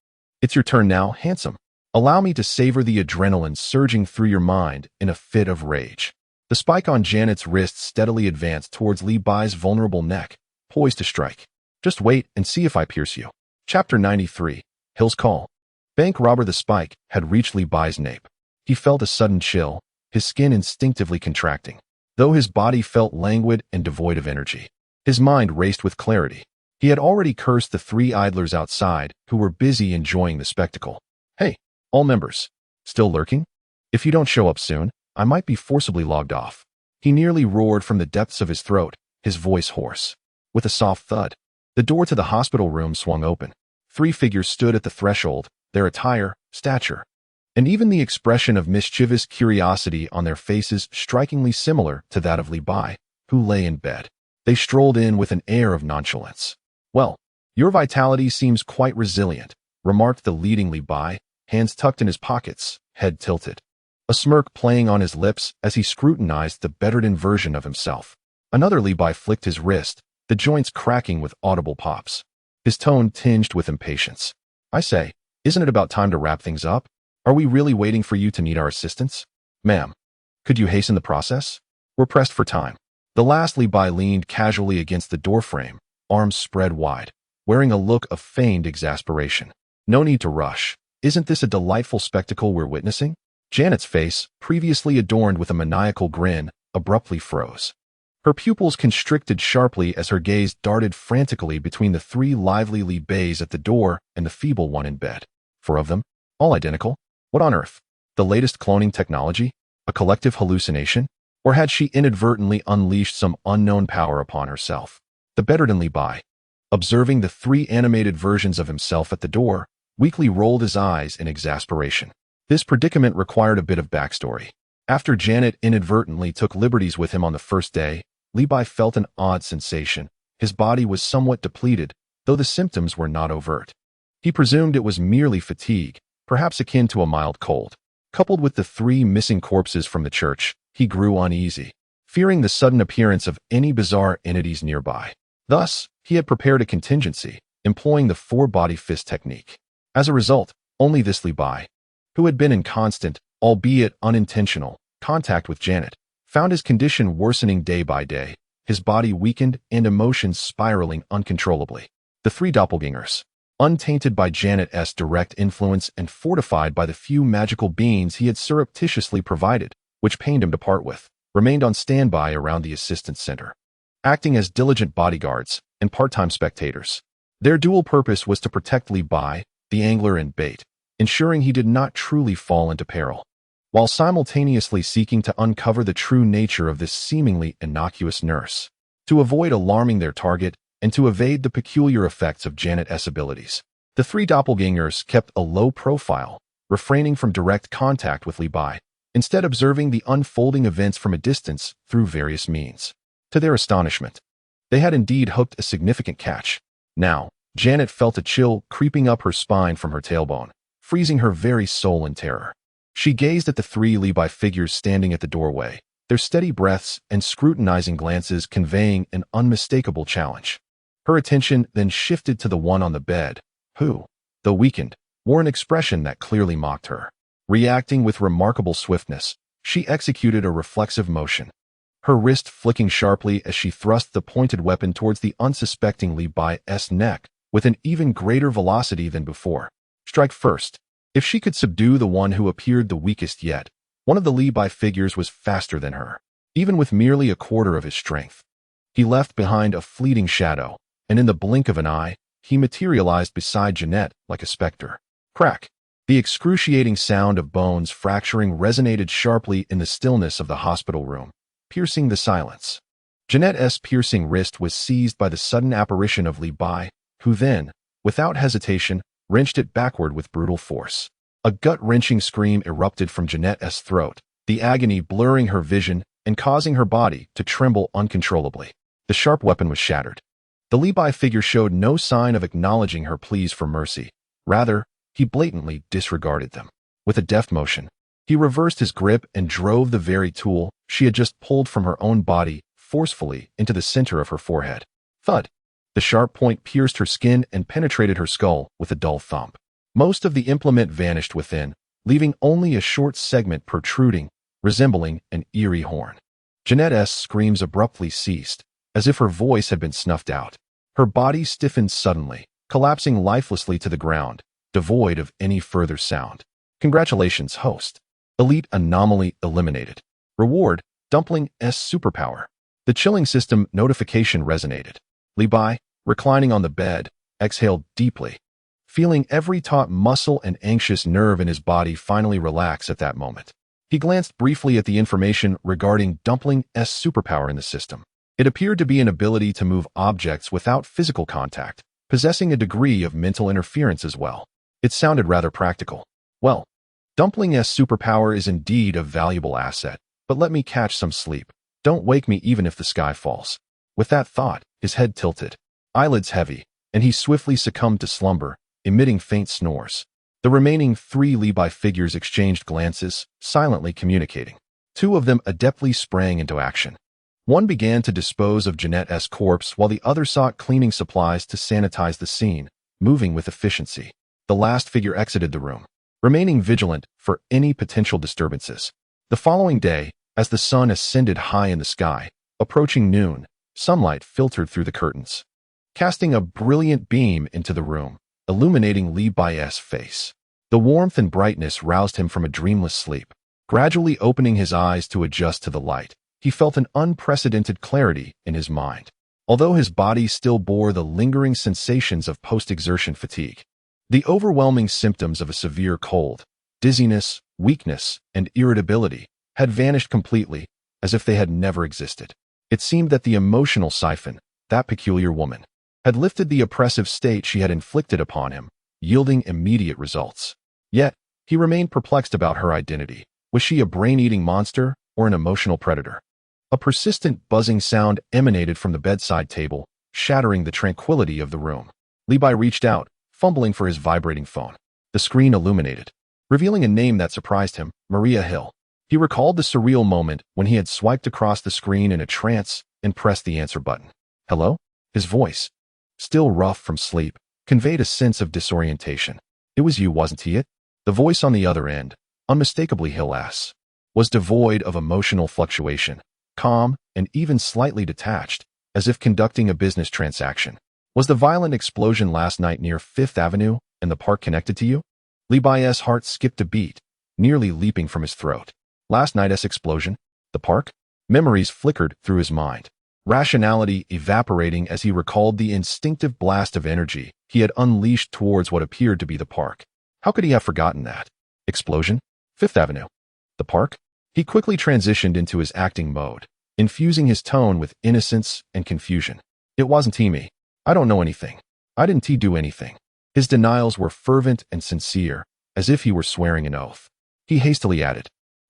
[SPEAKER 1] "It's your turn now, handsome. Allow me to savor the adrenaline surging through your mind in a fit of rage." The spike on Janet's wrist steadily advanced towards Levi's vulnerable neck, poised to strike. "Just wait and see if I pierce you." Chapter 93, Hill's Call. Bank robber. The spike had reached Levi's nape. He felt a sudden chill, his skin instinctively contracting. Though his body felt languid and devoid of energy, his mind raced with clarity. He had already cursed the 3 idlers outside who were busy enjoying the spectacle. "Hey, all members, still lurking? If you don't show up soon, I might be forcibly logged off." He nearly roared from the depths of his throat, his voice hoarse. With a soft thud, the door to the hospital room swung open. 3 figures stood at the threshold, their attire, stature, and even the expression of mischievous curiosity on their faces strikingly similar to that of Levi, who lay in bed. They strolled in with an air of nonchalance. "Well, your vitality seems quite resilient," remarked the leading Levi, hands tucked in his pockets, head tilted, a smirk playing on his lips as he scrutinized the bettered-in version of himself. Another Levi flicked his wrist, the joints cracking with audible pops. His tone tinged with impatience. "I say, isn't it about time to wrap things up? Are we really waiting for you to need our assistance? Ma'am, could you hasten the process? We're pressed for time." The last Levi leaned casually against the doorframe, arms spread wide, wearing a look of feigned exasperation. "No need to rush. Isn't this a delightful spectacle we're witnessing?" Janet's face, previously adorned with a maniacal grin, abruptly froze. Her pupils constricted sharply as her gaze darted frantically between the 3 lively Lebais at the door and the feeble one in bed. 4 of them, all identical? What on earth? The latest cloning technology? A collective hallucination? Or had she inadvertently unleashed some unknown power upon herself? The bettered-in Levi, observing the 3 animated versions of himself at the door, weakly rolled his eyes in exasperation. This predicament required a bit of backstory. After Janet inadvertently took liberties with him on the first day, Levi felt an odd sensation. His body was somewhat depleted, though the symptoms were not overt. He presumed it was merely fatigue, perhaps akin to a mild cold. Coupled with the 3 missing corpses from the church, he grew uneasy, fearing the sudden appearance of any bizarre entities nearby. Thus, he had prepared a contingency, employing the 4-body fist technique. As a result, only this Levi, who had been in constant, albeit unintentional, contact with Janet, found his condition worsening day by day, his body weakened and emotions spiraling uncontrollably. The 3 doppelgangers, untainted by Janet's direct influence and fortified by the few magical beings he had surreptitiously provided, which pained him to part with, remained on standby around the assistance center, acting as diligent bodyguards and part-time spectators. Their dual purpose was to protect Levi, the angler and bait, ensuring he did not truly fall into peril, while simultaneously seeking to uncover the true nature of this seemingly innocuous nurse, to avoid alarming their target and to evade the peculiar effects of Janet's abilities. The 3 doppelgangers kept a low profile, refraining from direct contact with Levi, instead observing the unfolding events from a distance through various means. To their astonishment, they had indeed hooked a significant catch. Now, Janet felt a chill creeping up her spine from her tailbone, freezing her very soul in terror. She gazed at the 3 Levi figures standing at the doorway, their steady breaths and scrutinizing glances conveying an unmistakable challenge. Her attention then shifted to the one on the bed, who, though weakened, wore an expression that clearly mocked her. Reacting with remarkable swiftness, she executed a reflexive motion, her wrist flicking sharply as she thrust the pointed weapon towards the unsuspecting Levi's neck with an even greater velocity than before. Strike first. If she could subdue the one who appeared the weakest yet, one of the Levi figures was faster than her, even with merely a quarter of his strength. He left behind a fleeting shadow, and in the blink of an eye, he materialized beside Janet like a specter. Crack! The excruciating sound of bones fracturing resonated sharply in the stillness of the hospital room, piercing the silence. Janet's piercing wrist was seized by the sudden apparition of Levi, who then, without hesitation, wrenched it backward with brutal force. A gut-wrenching scream erupted from Jeanette's throat, the agony blurring her vision and causing her body to tremble uncontrollably. The sharp weapon was shattered. The Levi figure showed no sign of acknowledging her pleas for mercy. Rather, he blatantly disregarded them. With a deft motion, he reversed his grip and drove the very tool she had just pulled from her own body forcefully into the center of her forehead. Thud! The sharp point pierced her skin and penetrated her skull with a dull thump. Most of the implement vanished within, leaving only a short segment protruding, resembling an eerie horn. Jeanette's screams abruptly ceased, as if her voice had been snuffed out. Her body stiffened suddenly, collapsing lifelessly to the ground, devoid of any further sound. Congratulations, host. Elite anomaly eliminated. Reward, Dumpling's superpower. The chilling system notification resonated. Levi, reclining on the bed, exhaled deeply, feeling every taut muscle and anxious nerve in his body finally relax at that moment. He glanced briefly at the information regarding Dumpling's superpower in the system. It appeared to be an ability to move objects without physical contact, possessing a degree of mental interference as well. It sounded rather practical. Well, Dumpling's superpower is indeed a valuable asset, but let me catch some sleep. Don't wake me even if the sky falls. With that thought, his head tilted, eyelids heavy, and he swiftly succumbed to slumber, emitting faint snores. The remaining 3 Levi figures exchanged glances, silently communicating. 2 of them adeptly sprang into action. One began to dispose of Jeanette's corpse while the other sought cleaning supplies to sanitize the scene, moving with efficiency. The last figure exited the room, remaining vigilant for any potential disturbances. The following day, as the sun ascended high in the sky, approaching noon, sunlight filtered through the curtains, casting a brilliant beam into the room, illuminating Levi's face. The warmth and brightness roused him from a dreamless sleep. Gradually opening his eyes to adjust to the light, he felt an unprecedented clarity in his mind, although his body still bore the lingering sensations of post-exertion fatigue. The overwhelming symptoms of a severe cold, dizziness, weakness, and irritability had vanished completely, as if they had never existed. It seemed that the emotional siphon, that peculiar woman, had lifted the oppressive state she had inflicted upon him, yielding immediate results. Yet, he remained perplexed about her identity. Was she a brain-eating monster or an emotional predator? A persistent buzzing sound emanated from the bedside table, shattering the tranquility of the room. Levi reached out, fumbling for his vibrating phone. The screen illuminated, revealing a name that surprised him, Maria Hill. He recalled the surreal moment when he had swiped across the screen in a trance and pressed the answer button. Hello? His voice, still rough from sleep, conveyed a sense of disorientation. It was you, wasn't it? The voice on the other end, unmistakably Hill-S, was devoid of emotional fluctuation, calm and even slightly detached, as if conducting a business transaction. Was the violent explosion last night near 5th Avenue and the park connected to you? Levi's heart skipped a beat, nearly leaping from his throat. Last night's explosion? The park? Memories flickered through his mind, rationality evaporating as he recalled the instinctive blast of energy he had unleashed towards what appeared to be the park. How could he have forgotten that? Explosion? 5th Avenue. The park? He quickly transitioned into his acting mode, infusing his tone with innocence and confusion. It wasn't me. I don't know anything. I didn't do anything. His denials were fervent and sincere, as if he were swearing an oath. He hastily added,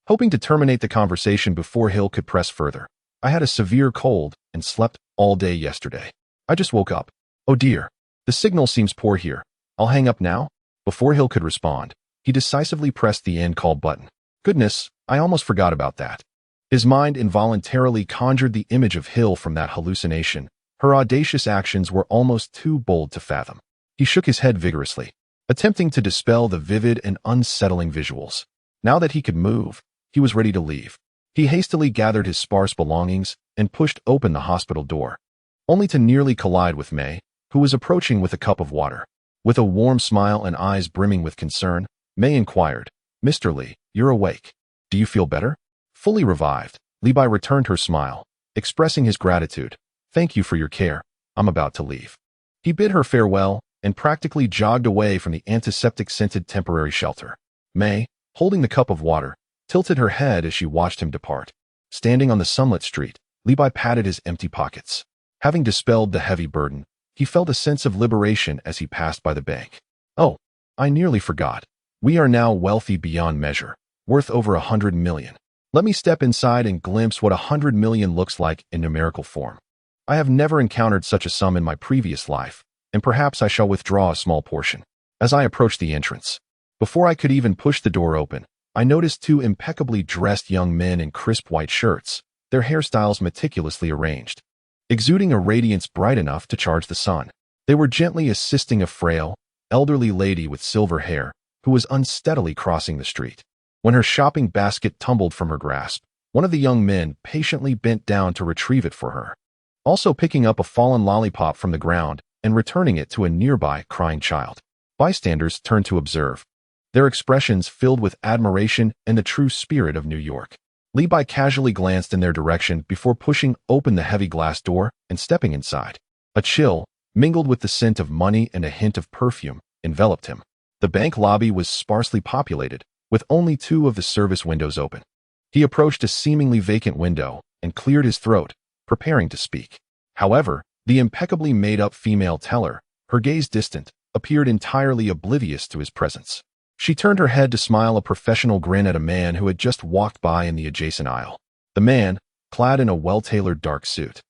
[SPEAKER 1] hoping to terminate the conversation before Hill could press further. I had a severe cold and slept all day yesterday. I just woke up. Oh dear. The signal seems poor here. I'll hang up now? Before Hill could respond, he decisively pressed the end call button. Goodness, I almost forgot about that. His mind involuntarily conjured the image of Hill from that hallucination. Her audacious actions were almost too bold to fathom. He shook his head vigorously, attempting to dispel the vivid and unsettling visuals. Now that he could move, he was ready to leave. He hastily gathered his sparse belongings and pushed open the hospital door, only to nearly collide with May, who was approaching with a cup of water. With a warm smile and eyes brimming with concern, May inquired, Mr. Lee, you're awake. Do you feel better? Fully revived, Levi returned her smile, expressing his gratitude. Thank you for your care. I'm about to leave. He bid her farewell and practically jogged away from the antiseptic-scented temporary shelter. May, holding the cup of water, tilted her head as she watched him depart. Standing on the sunlit street, Levi patted his empty pockets. Having dispelled the heavy burden, He felt a sense of liberation as he passed by the bank. Oh, I nearly forgot. We are now wealthy beyond measure, worth over 100 million. Let me step inside and glimpse what 100 million looks like in numerical form. I have never encountered such a sum in my previous life, and perhaps I shall withdraw a small portion. As I approached the entrance, before I could even push the door open, I noticed two impeccably dressed young men in crisp white shirts, their hairstyles meticulously arranged, exuding a radiance bright enough to charge the sun. They were gently assisting a frail, elderly lady with silver hair, who was unsteadily crossing the street. When her shopping basket tumbled from her grasp, one of the young men patiently bent down to retrieve it for her, also picking up a fallen lollipop from the ground and returning it to a nearby crying child. Bystanders turned to observe, their expressions filled with admiration and the true spirit of New York. Levi casually glanced in their direction before pushing open the heavy glass door and stepping inside. A chill, mingled with the scent of money and a hint of perfume, enveloped him. The bank lobby was sparsely populated, with only two of the service windows open. He approached a seemingly vacant window and cleared his throat, preparing to speak. However, the impeccably made-up female teller, her gaze distant, appeared entirely oblivious to his presence. She turned her head to smile a professional grin at a man who had just walked by in the adjacent aisle. The man, clad in a well-tailored dark suit,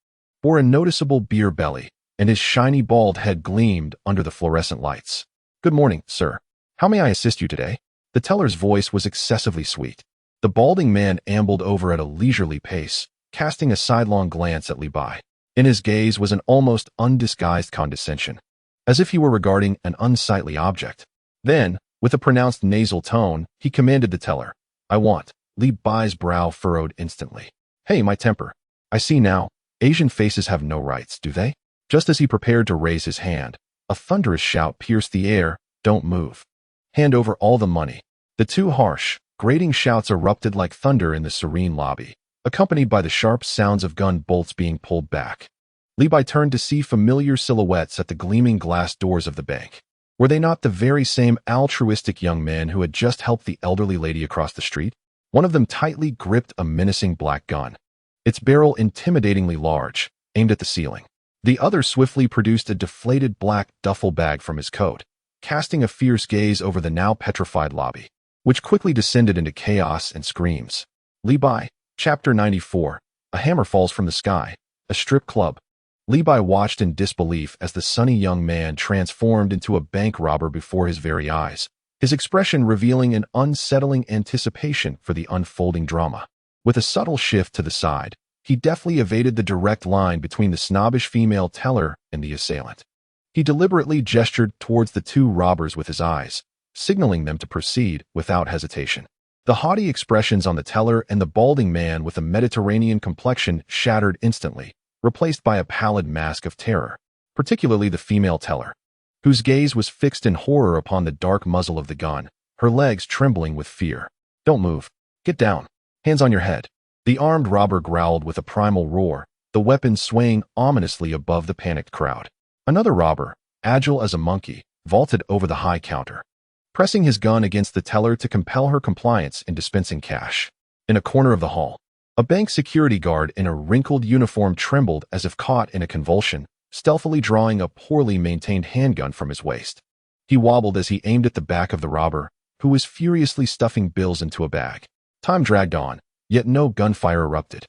[SPEAKER 1] bore a noticeable beer belly, and his shiny bald head gleamed under the fluorescent lights. "Good morning, sir. How may I assist you today?" The teller's voice was excessively sweet. The balding man ambled over at a leisurely pace, casting a sidelong glance at Levi. In his gaze was an almost undisguised condescension, as if he were regarding an unsightly object. Then, with a pronounced nasal tone, he commanded the teller, "I want." Levi's brow furrowed instantly. "Hey, my temper. I see now. Asian faces have no rights, do they?" Just as he prepared to raise his hand, a thunderous shout pierced the air, "Don't move. Hand over all the money." The two harsh, grating shouts erupted like thunder in the serene lobby, accompanied by the sharp sounds of gun bolts being pulled back. Levi turned to see familiar silhouettes at the gleaming glass doors of the bank. Were they not the very same altruistic young men who had just helped the elderly lady across the street? One of them tightly gripped a menacing black gun, its barrel intimidatingly large, aimed at the ceiling. The other swiftly produced a deflated black duffel bag from his coat, casting a fierce gaze over the now petrified lobby, which quickly descended into chaos and screams. Levi, Chapter 94, A Hammer Falls from the Sky, a strip club. Levi watched in disbelief as the sunny young man transformed into a bank robber before his very eyes, his expression revealing an unsettling anticipation for the unfolding drama. With a subtle shift to the side, he deftly evaded the direct line between the snobbish female teller and the assailant. He deliberately gestured towards the two robbers with his eyes, signaling them to proceed without hesitation. The haughty expressions on the teller and the balding man with a Mediterranean complexion shattered instantly, replaced by a pallid mask of terror, particularly the female teller, whose gaze was fixed in horror upon the dark muzzle of the gun, her legs trembling with fear. "Don't move. Get down. Hands on your head." The armed robber growled with a primal roar, the weapon swaying ominously above the panicked crowd. Another robber, agile as a monkey, vaulted over the high counter, pressing his gun against the teller to compel her compliance in dispensing cash. In a corner of the hall, a bank security guard in a wrinkled uniform trembled as if caught in a convulsion, stealthily drawing a poorly maintained handgun from his waist. He wobbled as he aimed at the back of the robber, who was furiously stuffing bills into a bag. Time dragged on, yet no gunfire erupted.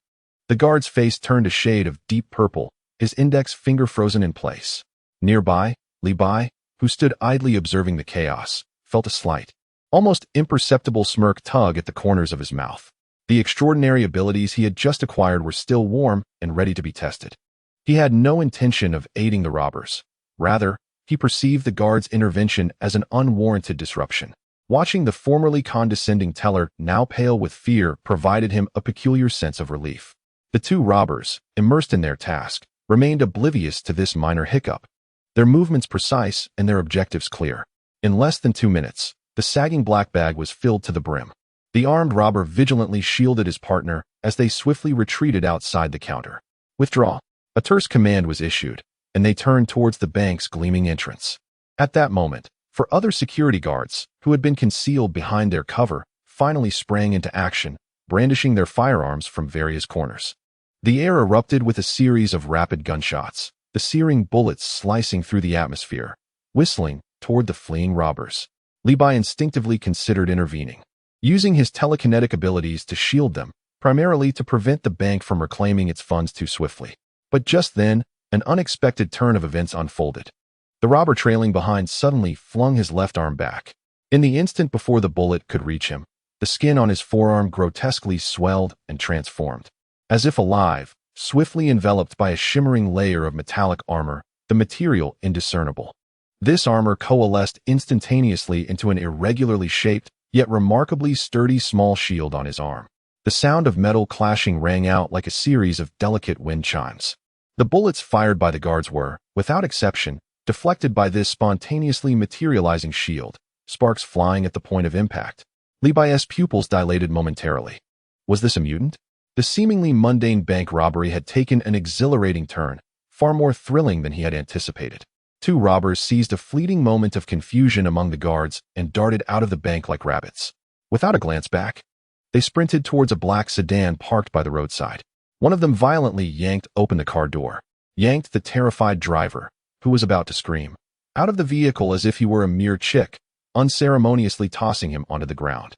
[SPEAKER 1] The guard's face turned a shade of deep purple, his index finger frozen in place. Nearby, Levi, who stood idly observing the chaos, felt a slight, almost imperceptible smirk tug at the corners of his mouth. The extraordinary abilities he had just acquired were still warm and ready to be tested. He had no intention of aiding the robbers. Rather, he perceived the guard's intervention as an unwarranted disruption. Watching the formerly condescending teller, now pale with fear, provided him a peculiar sense of relief. The two robbers, immersed in their task, remained oblivious to this minor hiccup, their movements precise and their objectives clear. In less than 2 minutes, the sagging black bag was filled to the brim. The armed robber vigilantly shielded his partner as they swiftly retreated outside the counter. "Withdraw." A terse command was issued, and they turned towards the bank's gleaming entrance. At that moment, for other security guards, who had been concealed behind their cover, finally sprang into action, brandishing their firearms from various corners. The air erupted with a series of rapid gunshots, the searing bullets slicing through the atmosphere, whistling toward the fleeing robbers. Levi instinctively considered intervening, using his telekinetic abilities to shield them, primarily to prevent the bank from reclaiming its funds too swiftly. But just then, an unexpected turn of events unfolded. The robber trailing behind suddenly flung his left arm back. In the instant before the bullet could reach him, the skin on his forearm grotesquely swelled and transformed. As if alive, swiftly enveloped by a shimmering layer of metallic armor, the material indiscernible. This armor coalesced instantaneously into an irregularly shaped, yet remarkably sturdy small shield on his arm. The sound of metal clashing rang out like a series of delicate wind chimes. The bullets fired by the guards were, without exception, deflected by this spontaneously materializing shield, sparks flying at the point of impact. Levi's pupils dilated momentarily. Was this a mutant? The seemingly mundane bank robbery had taken an exhilarating turn, far more thrilling than he had anticipated. Two robbers seized a fleeting moment of confusion among the guards and darted out of the bank like rabbits. Without a glance back, they sprinted towards a black sedan parked by the roadside. One of them violently yanked open the car door, yanked the terrified driver, who was about to scream, out of the vehicle as if he were a mere chick, unceremoniously tossing him onto the ground.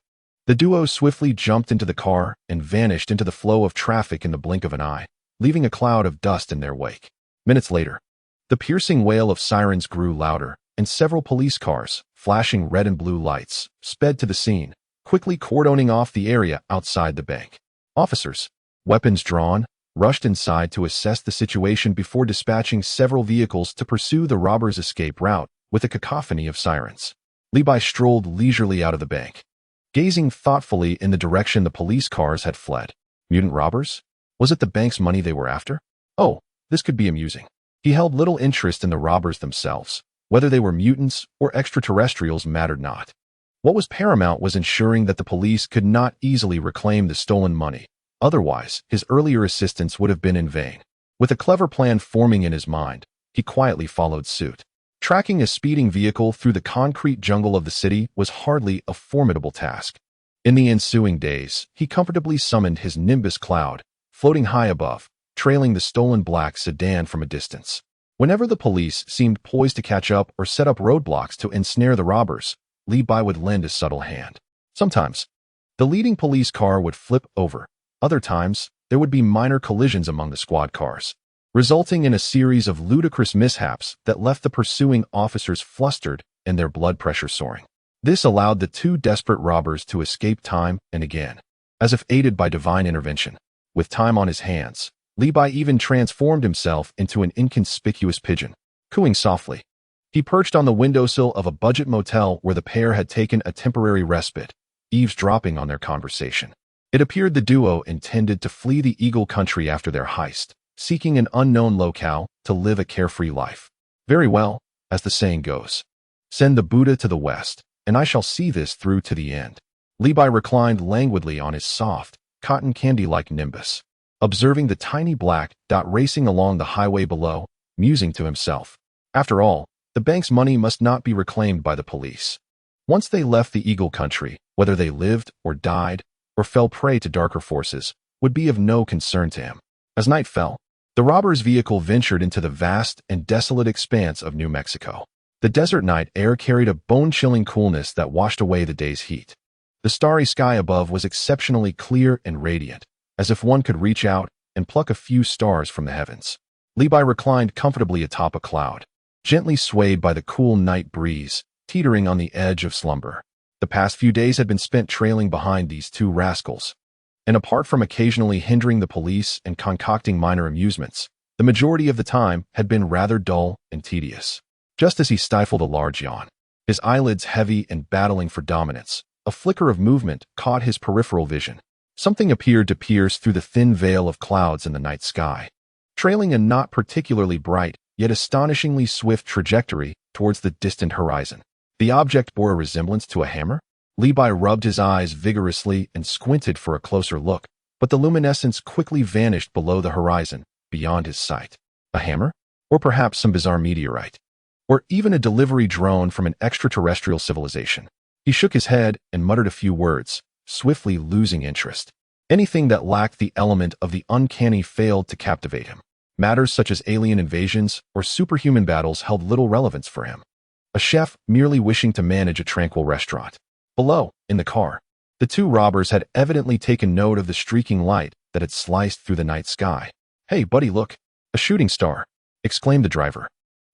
[SPEAKER 1] The duo swiftly jumped into the car and vanished into the flow of traffic in the blink of an eye, leaving a cloud of dust in their wake. Minutes later, the piercing wail of sirens grew louder, and several police cars, flashing red and blue lights, sped to the scene, quickly cordoning off the area outside the bank. Officers, weapons drawn, rushed inside to assess the situation before dispatching several vehicles to pursue the robbers' escape route with a cacophony of sirens. Levi strolled leisurely out of the bank, gazing thoughtfully in the direction the police cars had fled. Mutant robbers? Was it the bank's money they were after? Oh, this could be amusing. He held little interest in the robbers themselves. Whether they were mutants or extraterrestrials mattered not. What was paramount was ensuring that the police could not easily reclaim the stolen money. Otherwise, his earlier assistance would have been in vain. With a clever plan forming in his mind, he quietly followed suit. Tracking a speeding vehicle through the concrete jungle of the city was hardly a formidable task. In the ensuing days, he comfortably summoned his Nimbus cloud, floating high above, trailing the stolen black sedan from a distance. Whenever the police seemed poised to catch up or set up roadblocks to ensnare the robbers, Levi would lend a subtle hand. Sometimes, the leading police car would flip over. Other times, there would be minor collisions among the squad cars, resulting in a series of ludicrous mishaps that left the pursuing officers flustered and their blood pressure soaring. This allowed the two desperate robbers to escape time and again, as if aided by divine intervention. With time on his hands, Levi even transformed himself into an inconspicuous pigeon, cooing softly. He perched on the windowsill of a budget motel where the pair had taken a temporary respite, eavesdropping on their conversation. It appeared the duo intended to flee the Eagle Country after their heist, seeking an unknown locale to live a carefree life. Very well, as the saying goes. Send the Buddha to the west, and I shall see this through to the end. Levi reclined languidly on his soft, cotton candy-like Nimbus, observing the tiny black dot racing along the highway below, musing to himself. After all, the bank's money must not be reclaimed by the police. Once they left the Eagle Country, whether they lived or died, or fell prey to darker forces, would be of no concern to him. As night fell, the robber's vehicle ventured into the vast and desolate expanse of New Mexico. The desert night air carried a bone-chilling coolness that washed away the day's heat. The starry sky above was exceptionally clear and radiant, as if one could reach out and pluck a few stars from the heavens. Levi reclined comfortably atop a cloud, gently swayed by the cool night breeze, teetering on the edge of slumber. The past few days had been spent trailing behind these two rascals, and apart from occasionally hindering the police and concocting minor amusements, the majority of the time had been rather dull and tedious. Just as he stifled a large yawn, his eyelids heavy and battling for dominance, a flicker of movement caught his peripheral vision. Something appeared to pierce through the thin veil of clouds in the night sky, trailing a not particularly bright, yet astonishingly swift trajectory towards the distant horizon. The object bore a resemblance to a hammer. Levi rubbed his eyes vigorously and squinted for a closer look, but the luminescence quickly vanished below the horizon, beyond his sight. A hammer? Or perhaps some bizarre meteorite? Or even a delivery drone from an extraterrestrial civilization? He shook his head and muttered a few words, swiftly losing interest. Anything that lacked the element of the uncanny failed to captivate him. Matters such as alien invasions or superhuman battles held little relevance for him. A chef merely wishing to manage a tranquil restaurant. Below, in the car, the two robbers had evidently taken note of the streaking light that had sliced through the night sky. "Hey, buddy, look! A shooting star!" exclaimed the driver,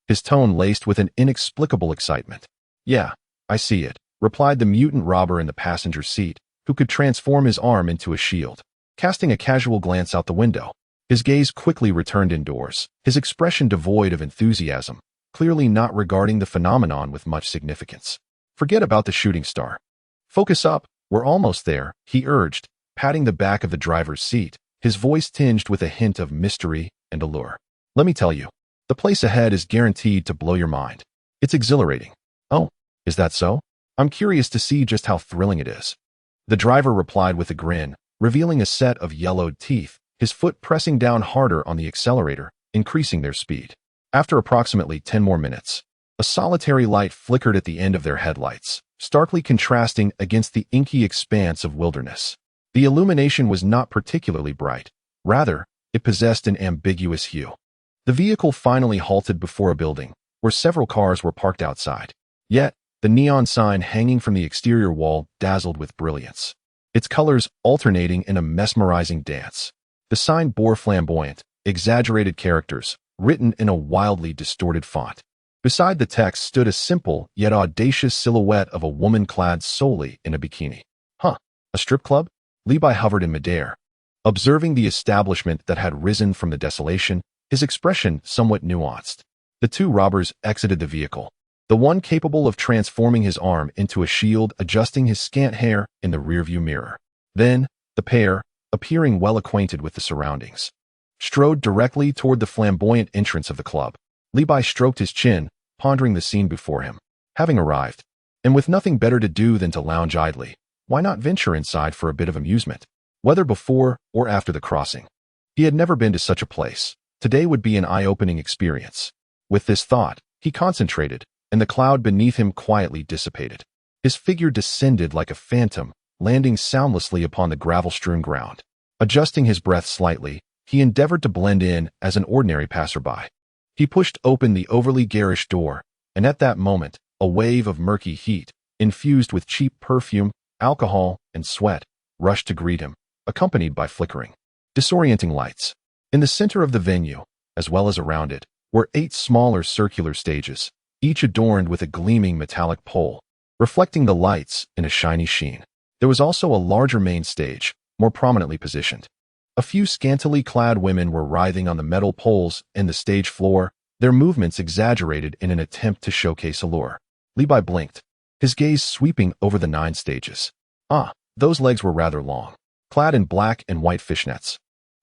[SPEAKER 1] his tone laced with an inexplicable excitement. "Yeah, I see it," replied the mutant robber in the passenger seat, who could transform his arm into a shield. Casting a casual glance out the window, his gaze quickly returned indoors, his expression devoid of enthusiasm, clearly not regarding the phenomenon with much significance. "Forget about the shooting star. Focus up, we're almost there," he urged, patting the back of the driver's seat, his voice tinged with a hint of mystery and allure. "Let me tell you, the place ahead is guaranteed to blow your mind. It's exhilarating." "Oh, is that so? I'm curious to see just how thrilling it is." The driver replied with a grin, revealing a set of yellowed teeth, his foot pressing down harder on the accelerator, increasing their speed. After approximately 10 more minutes, a solitary light flickered at the end of their headlights, starkly contrasting against the inky expanse of wilderness. The illumination was not particularly bright. Rather, it possessed an ambiguous hue. The vehicle finally halted before a building, where several cars were parked outside. Yet, the neon sign hanging from the exterior wall dazzled with brilliance, its colors alternating in a mesmerizing dance. The sign bore flamboyant, exaggerated characters, written in a wildly distorted font. Beside the text stood a simple yet audacious silhouette of a woman clad solely in a bikini. "Huh, a strip club?" Levi hovered in midair, observing the establishment that had risen from the desolation, his expression somewhat nuanced. The two robbers exited the vehicle, the one capable of transforming his arm into a shield, adjusting his scant hair in the rearview mirror. Then, the pair, appearing well acquainted with the surroundings, strode directly toward the flamboyant entrance of the club. Levi stroked his chin, pondering the scene before him. Having arrived, and with nothing better to do than to lounge idly, why not venture inside for a bit of amusement? Whether before or after the crossing, he had never been to such a place. Today would be an eye-opening experience. With this thought, he concentrated, and the cloud beneath him quietly dissipated. His figure descended like a phantom, landing soundlessly upon the gravel-strewn ground. Adjusting his breath slightly, he endeavored to blend in as an ordinary passerby. He pushed open the overly garish door, and at that moment, a wave of murky heat, infused with cheap perfume, alcohol, and sweat, rushed to greet him, accompanied by flickering, disorienting lights. In the center of the venue, as well as around it, were 8 smaller circular stages, each adorned with a gleaming metallic pole, reflecting the lights in a shiny sheen. There was also a larger main stage, more prominently positioned. A few scantily clad women were writhing on the metal poles and the stage floor, their movements exaggerated in an attempt to showcase allure. Levi blinked, his gaze sweeping over the 9 stages. Those legs were rather long, clad in black and white fishnets.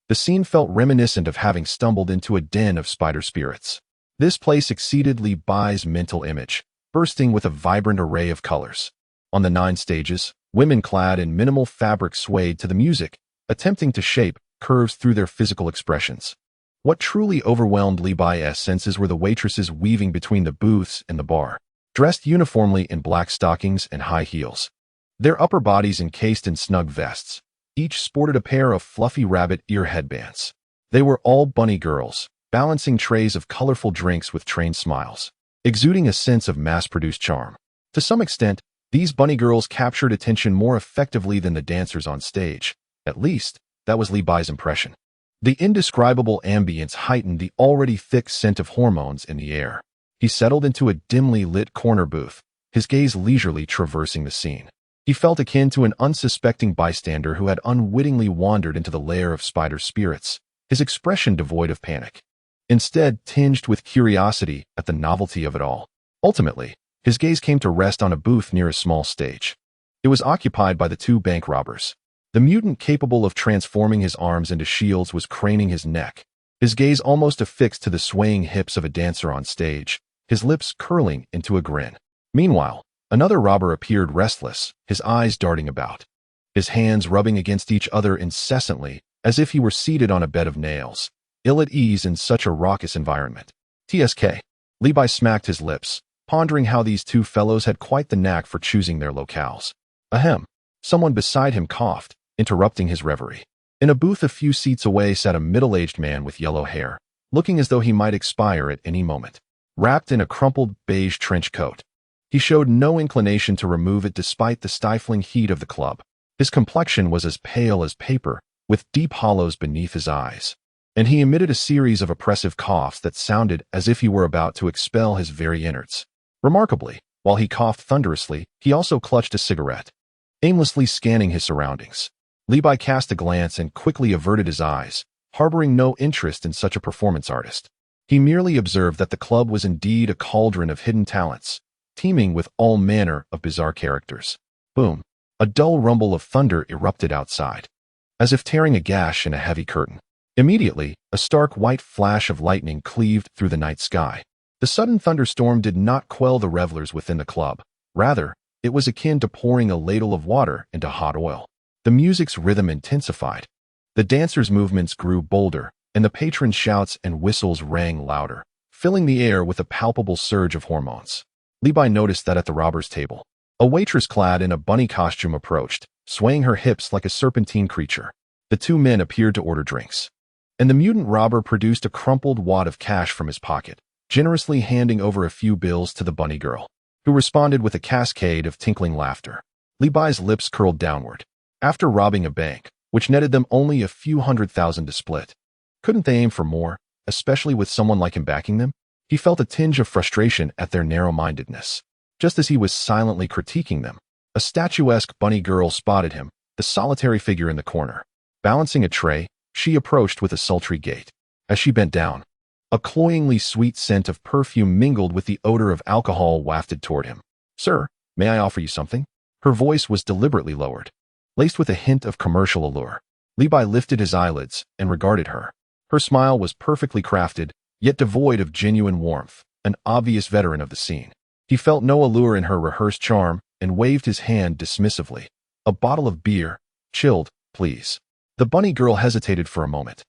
[SPEAKER 1] The scene felt reminiscent of having stumbled into a den of spider spirits. This place exceeded Levi's mental image, bursting with a vibrant array of colors. On the 9 stages, women clad in minimal fabric swayed to the music, attempting to shape curves through their physical expressions. What truly overwhelmed Levi's senses were the waitresses weaving between the booths and the bar, dressed uniformly in black stockings and high heels, their upper bodies encased in snug vests. Each sported a pair of fluffy rabbit ear headbands. They were all bunny girls, balancing trays of colorful drinks with trained smiles, exuding a sense of mass-produced charm. To some extent, these bunny girls captured attention more effectively than the dancers on stage. At least, that was Levi's impression. The indescribable ambience heightened the already thick scent of hormones in the air. He settled into a dimly lit corner booth, his gaze leisurely traversing the scene. He felt akin to an unsuspecting bystander who had unwittingly wandered into the lair of spider spirits, his expression devoid of panic, instead tinged with curiosity at the novelty of it all. Ultimately, his gaze came to rest on a booth near a small stage. It was occupied by the 2 bank robbers. The mutant capable of transforming his arms into shields was craning his neck, his gaze almost affixed to the swaying hips of a dancer on stage, his lips curling into a grin. Meanwhile, another robber appeared restless, his eyes darting about, his hands rubbing against each other incessantly, as if he were seated on a bed of nails, ill at ease in such a raucous environment. TSK. Levi smacked his lips, pondering how these 2 fellows had quite the knack for choosing their locales. Ahem. Someone beside him coughed, interrupting his reverie. In a booth a few seats away sat a middle-aged man with yellow hair, looking as though he might expire at any moment. Wrapped in a crumpled beige trench coat, he showed no inclination to remove it despite the stifling heat of the club. His complexion was as pale as paper, with deep hollows beneath his eyes, and he emitted a series of oppressive coughs that sounded as if he were about to expel his very innards. Remarkably, while he coughed thunderously, he also clutched a cigarette. Aimlessly scanning his surroundings, Levi cast a glance and quickly averted his eyes, harboring no interest in such a performance artist. He merely observed that the club was indeed a cauldron of hidden talents, teeming with all manner of bizarre characters. Boom! A dull rumble of thunder erupted outside, as if tearing a gash in a heavy curtain. Immediately, a stark white flash of lightning cleaved through the night sky. The sudden thunderstorm did not quell the revelers within the club. Rather, it was akin to pouring a ladle of water into hot oil. The music's rhythm intensified. The dancers' movements grew bolder, and the patrons' shouts and whistles rang louder, filling the air with a palpable surge of hormones. Levi noticed that at the robbers' table, a waitress clad in a bunny costume approached, swaying her hips like a serpentine creature. The two men appeared to order drinks, and the mutant robber produced a crumpled wad of cash from his pocket, generously handing over a few bills to the bunny girl, who responded with a cascade of tinkling laughter. Levi's lips curled downward. After robbing a bank, which netted them only a few $100,000 to split, couldn't they aim for more, especially with someone like him backing them? He felt a tinge of frustration at their narrow-mindedness. Just as he was silently critiquing them, a statuesque bunny girl spotted him, the solitary figure in the corner. Balancing a tray, she approached with a sultry gait. As she bent down, a cloyingly sweet scent of perfume mingled with the odor of alcohol wafted toward him. "Sir, may I offer you something?" Her voice was deliberately lowered, laced with a hint of commercial allure. Levi lifted his eyelids and regarded her. Her smile was perfectly crafted, yet devoid of genuine warmth, an obvious veteran of the scene. He felt no allure in her rehearsed charm and waved his hand dismissively. "A bottle of beer, chilled, please." The bunny girl hesitated for a moment,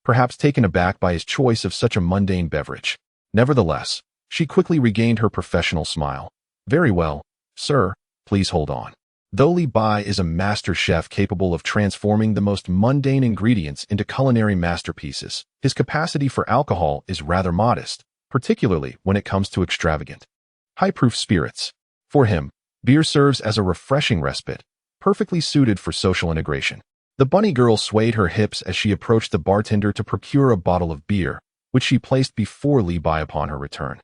[SPEAKER 1] perhaps taken aback by his choice of such a mundane beverage. Nevertheless, she quickly regained her professional smile. "Very well, sir, please hold on." Though Levi is a master chef capable of transforming the most mundane ingredients into culinary masterpieces, his capacity for alcohol is rather modest, particularly when it comes to extravagant, high-proof spirits. For him, beer serves as a refreshing respite, perfectly suited for social integration. The bunny girl swayed her hips as she approached the bartender to procure a bottle of beer, which she placed before Levi upon her return.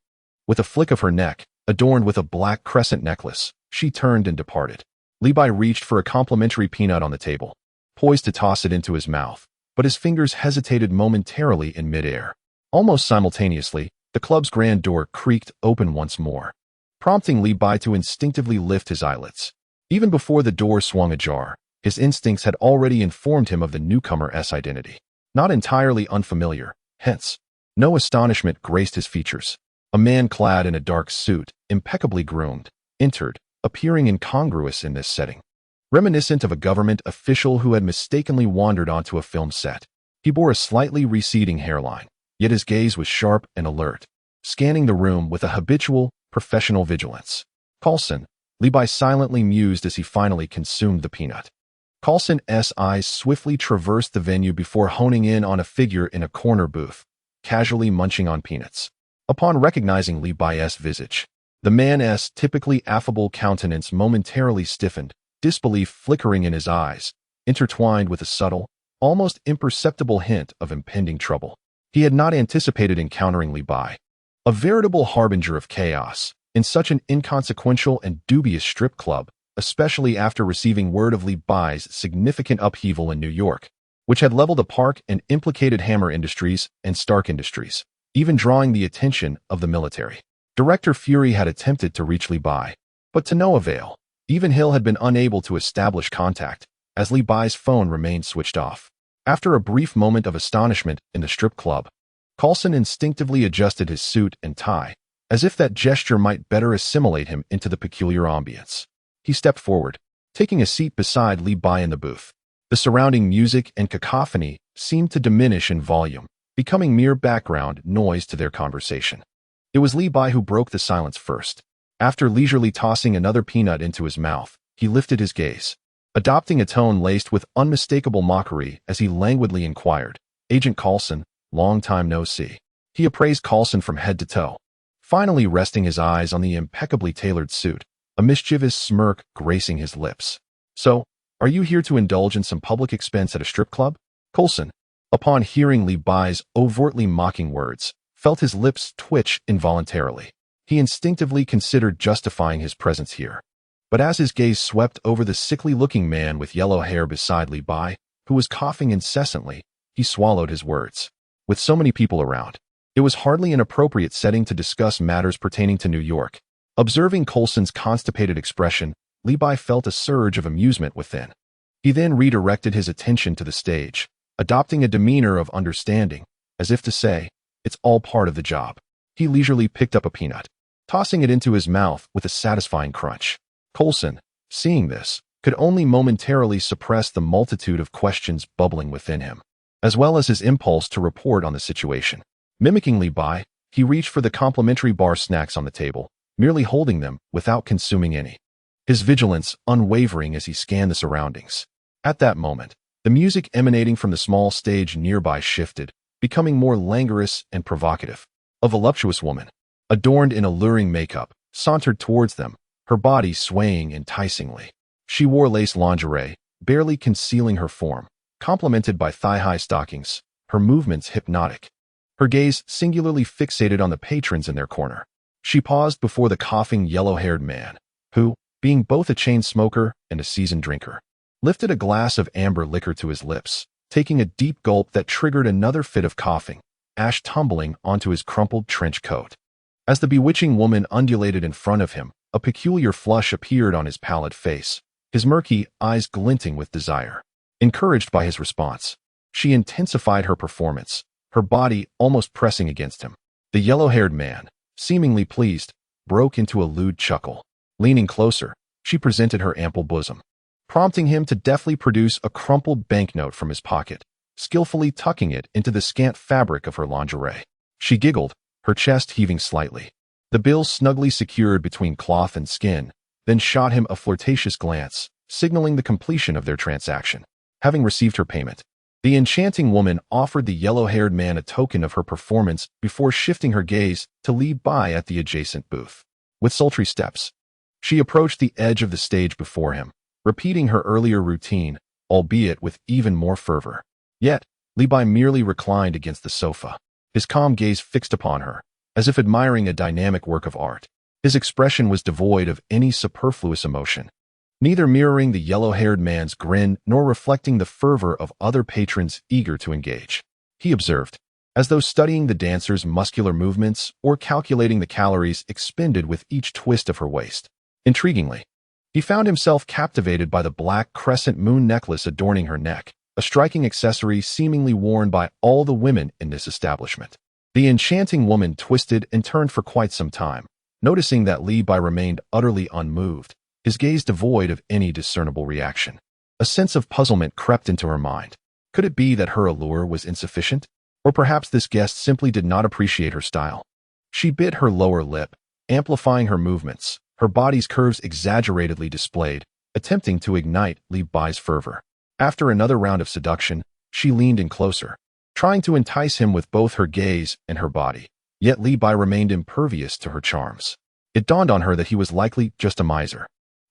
[SPEAKER 1] With a flick of her neck, adorned with a black crescent necklace, she turned and departed. Levi reached for a complimentary peanut on the table, poised to toss it into his mouth, but his fingers hesitated momentarily in midair. Almost simultaneously, the club's grand door creaked open once more, prompting Levi to instinctively lift his eyelids. Even before the door swung ajar, his instincts had already informed him of the newcomer's identity. Not entirely unfamiliar, hence, no astonishment graced his features. A man clad in a dark suit, impeccably groomed, entered, appearing incongruous in this setting, reminiscent of a government official who had mistakenly wandered onto a film set. He bore a slightly receding hairline, yet his gaze was sharp and alert, scanning the room with a habitual, professional vigilance. "Coulson," Levi silently mused as he finally consumed the peanut. Coulson's eyes swiftly traversed the venue before honing in on a figure in a corner booth, casually munching on peanuts. Upon recognizing Levi's visage, the man's typically affable countenance momentarily stiffened, disbelief flickering in his eyes, intertwined with a subtle, almost imperceptible hint of impending trouble. He had not anticipated encountering Levi, a veritable harbinger of chaos, in such an inconsequential and dubious strip club, especially after receiving word of Levi's significant upheaval in New York, which had leveled a park and implicated Hammer Industries and Stark Industries, even drawing the attention of the military. Director Fury had attempted to reach Levi, but to no avail. Even Hill had been unable to establish contact, as Levi's phone remained switched off. After a brief moment of astonishment in the strip club, Coulson instinctively adjusted his suit and tie, as if that gesture might better assimilate him into the peculiar ambience. He stepped forward, taking a seat beside Levi in the booth. The surrounding music and cacophony seemed to diminish in volume, becoming mere background noise to their conversation. It was Levi who broke the silence first. After leisurely tossing another peanut into his mouth, he lifted his gaze, adopting a tone laced with unmistakable mockery as he languidly inquired, "Agent Coulson, long time no see." He appraised Coulson from head to toe, finally resting his eyes on the impeccably tailored suit, a mischievous smirk gracing his lips. "So, are you here to indulge in some public expense at a strip club?" Coulson, upon hearing Li Bai's overtly mocking words, felt his lips twitch involuntarily. He instinctively considered justifying his presence here. But as his gaze swept over the sickly-looking man with yellow hair beside Li Bai, who was coughing incessantly, he swallowed his words. With so many people around, it was hardly an appropriate setting to discuss matters pertaining to New York. Observing Coulson's constipated expression, Li Bai felt a surge of amusement within. He then redirected his attention to the stage, adopting a demeanor of understanding, as if to say, "It's all part of the job." He leisurely picked up a peanut, tossing it into his mouth with a satisfying crunch. Coulson, seeing this, could only momentarily suppress the multitude of questions bubbling within him, as well as his impulse to report on the situation. Mimicking Li Bai, he reached for the complimentary bar snacks on the table, merely holding them without consuming any, his vigilance unwavering as he scanned the surroundings. At that moment, the music emanating from the small stage nearby shifted, becoming more languorous and provocative. A voluptuous woman, adorned in alluring makeup, sauntered towards them, her body swaying enticingly. She wore lace lingerie, barely concealing her form, complemented by thigh-high stockings, her movements hypnotic. Her gaze singularly fixated on the patrons in their corner. She paused before the coughing yellow-haired man, who, being both a chain smoker and a seasoned drinker, lifted a glass of amber liquor to his lips, taking a deep gulp that triggered another fit of coughing, ash tumbling onto his crumpled trench coat. As the bewitching woman undulated in front of him, a peculiar flush appeared on his pallid face, his murky eyes glinting with desire. Encouraged by his response, she intensified her performance, her body almost pressing against him. The yellow-haired man, seemingly pleased, broke into a lewd chuckle. Leaning closer, she presented her ample bosom, prompting him to deftly produce a crumpled banknote from his pocket, skillfully tucking it into the scant fabric of her lingerie. She giggled, her chest heaving slightly. The bill snugly secured between cloth and skin, then shot him a flirtatious glance, signaling the completion of their transaction. Having received her payment, the enchanting woman offered the yellow-haired man a token of her performance before shifting her gaze to Li Bai at the adjacent booth. With sultry steps, she approached the edge of the stage before him, repeating her earlier routine, albeit with even more fervor. Yet, Li Bai merely reclined against the sofa, his calm gaze fixed upon her, as if admiring a dynamic work of art. His expression was devoid of any superfluous emotion, neither mirroring the yellow-haired man's grin nor reflecting the fervor of other patrons eager to engage. He observed, as though studying the dancer's muscular movements or calculating the calories expended with each twist of her waist. Intriguingly, he found himself captivated by the black crescent moon necklace adorning her neck, a striking accessory seemingly worn by all the women in this establishment. The enchanting woman twisted and turned for quite some time, noticing that Li Bai remained utterly unmoved, his gaze devoid of any discernible reaction. A sense of puzzlement crept into her mind. Could it be that her allure was insufficient? Or perhaps this guest simply did not appreciate her style? She bit her lower lip, amplifying her movements, her body's curves exaggeratedly displayed, attempting to ignite Li Bai's fervor. After another round of seduction, she leaned in closer, trying to entice him with both her gaze and her body. Yet Li Bai remained impervious to her charms. It dawned on her that he was likely just a miser.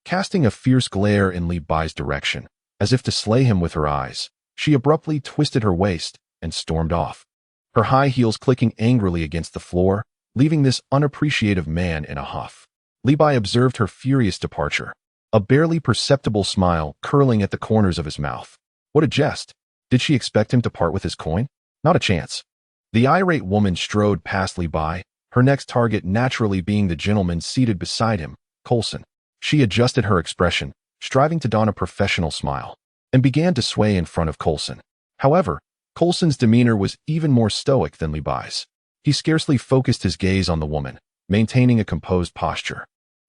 [SPEAKER 1] Casting a fierce glare in Li Bai's direction, as if to slay him with her eyes, she abruptly twisted her waist and stormed off, her high heels clicking angrily against the floor, leaving this unappreciative man in a huff. Li Bai observed her furious departure, a barely perceptible smile curling at the corners of his mouth. What a jest! Did she expect him to part with his coin? Not a chance. The irate woman strode past Li Bai, her next target naturally being the gentleman seated beside him, Coulson. She adjusted her expression, striving to don a professional smile, and began to sway in front of Coulson. However, Coulson's demeanor was even more stoic than Li Bai's. He scarcely focused his gaze on the woman, maintaining a composed posture,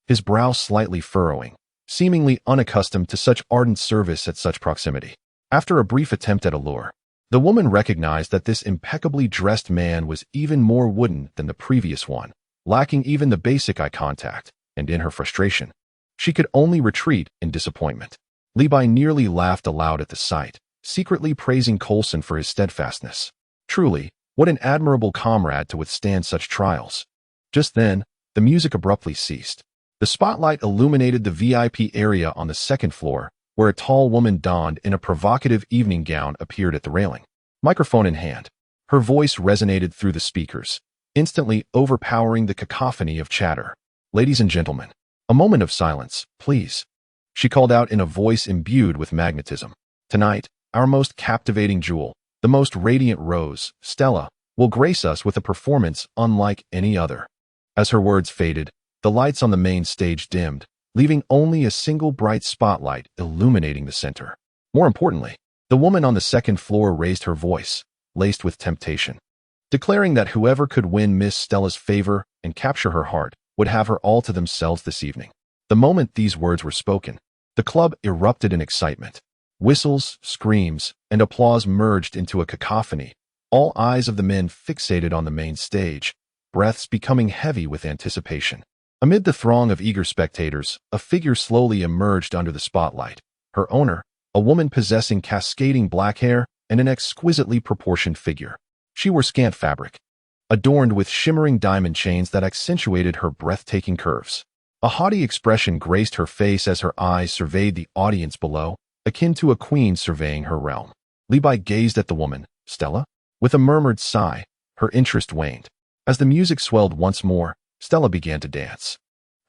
[SPEAKER 1] his brow slightly furrowing, seemingly unaccustomed to such ardent service at such proximity. After a brief attempt at allure, the woman recognized that this impeccably dressed man was even more wooden than the previous one, lacking even the basic eye contact, and in her frustration, she could only retreat in disappointment. Li Bai nearly laughed aloud at the sight, secretly praising Coulson for his steadfastness. Truly, What an admirable comrade to withstand such trials. Just then, the music abruptly ceased. The spotlight illuminated the VIP area on the second floor, where a tall woman donned in a provocative evening gown appeared at the railing. Microphone in hand, her voice resonated through the speakers, instantly overpowering the cacophony of chatter. "Ladies and gentlemen, a moment of silence, please," she called out in a voice imbued with magnetism. "Tonight, our most captivating jewel, the most radiant rose, Stella, will grace us with a performance unlike any other." As her words faded, the lights on the main stage dimmed, leaving only a single bright spotlight illuminating the center. More importantly, the woman on the second floor raised her voice, laced with temptation, declaring that whoever could win Miss Stella's favor and capture her heart would have her all to themselves this evening. The moment these words were spoken, the club erupted in excitement. Whistles, screams, and applause merged into a cacophony, all eyes of the men fixated on the main stage, breaths becoming heavy with anticipation. Amid the throng of eager spectators, a figure slowly emerged under the spotlight. Her owner, a woman possessing cascading black hair and an exquisitely proportioned figure. She wore scant fabric, adorned with shimmering diamond chains that accentuated her breathtaking curves. A haughty expression graced her face as her eyes surveyed the audience below, akin to a queen surveying her realm. Levi gazed at the woman, Stella. With a murmured sigh, her interest waned. As the music swelled once more, Stella began to dance.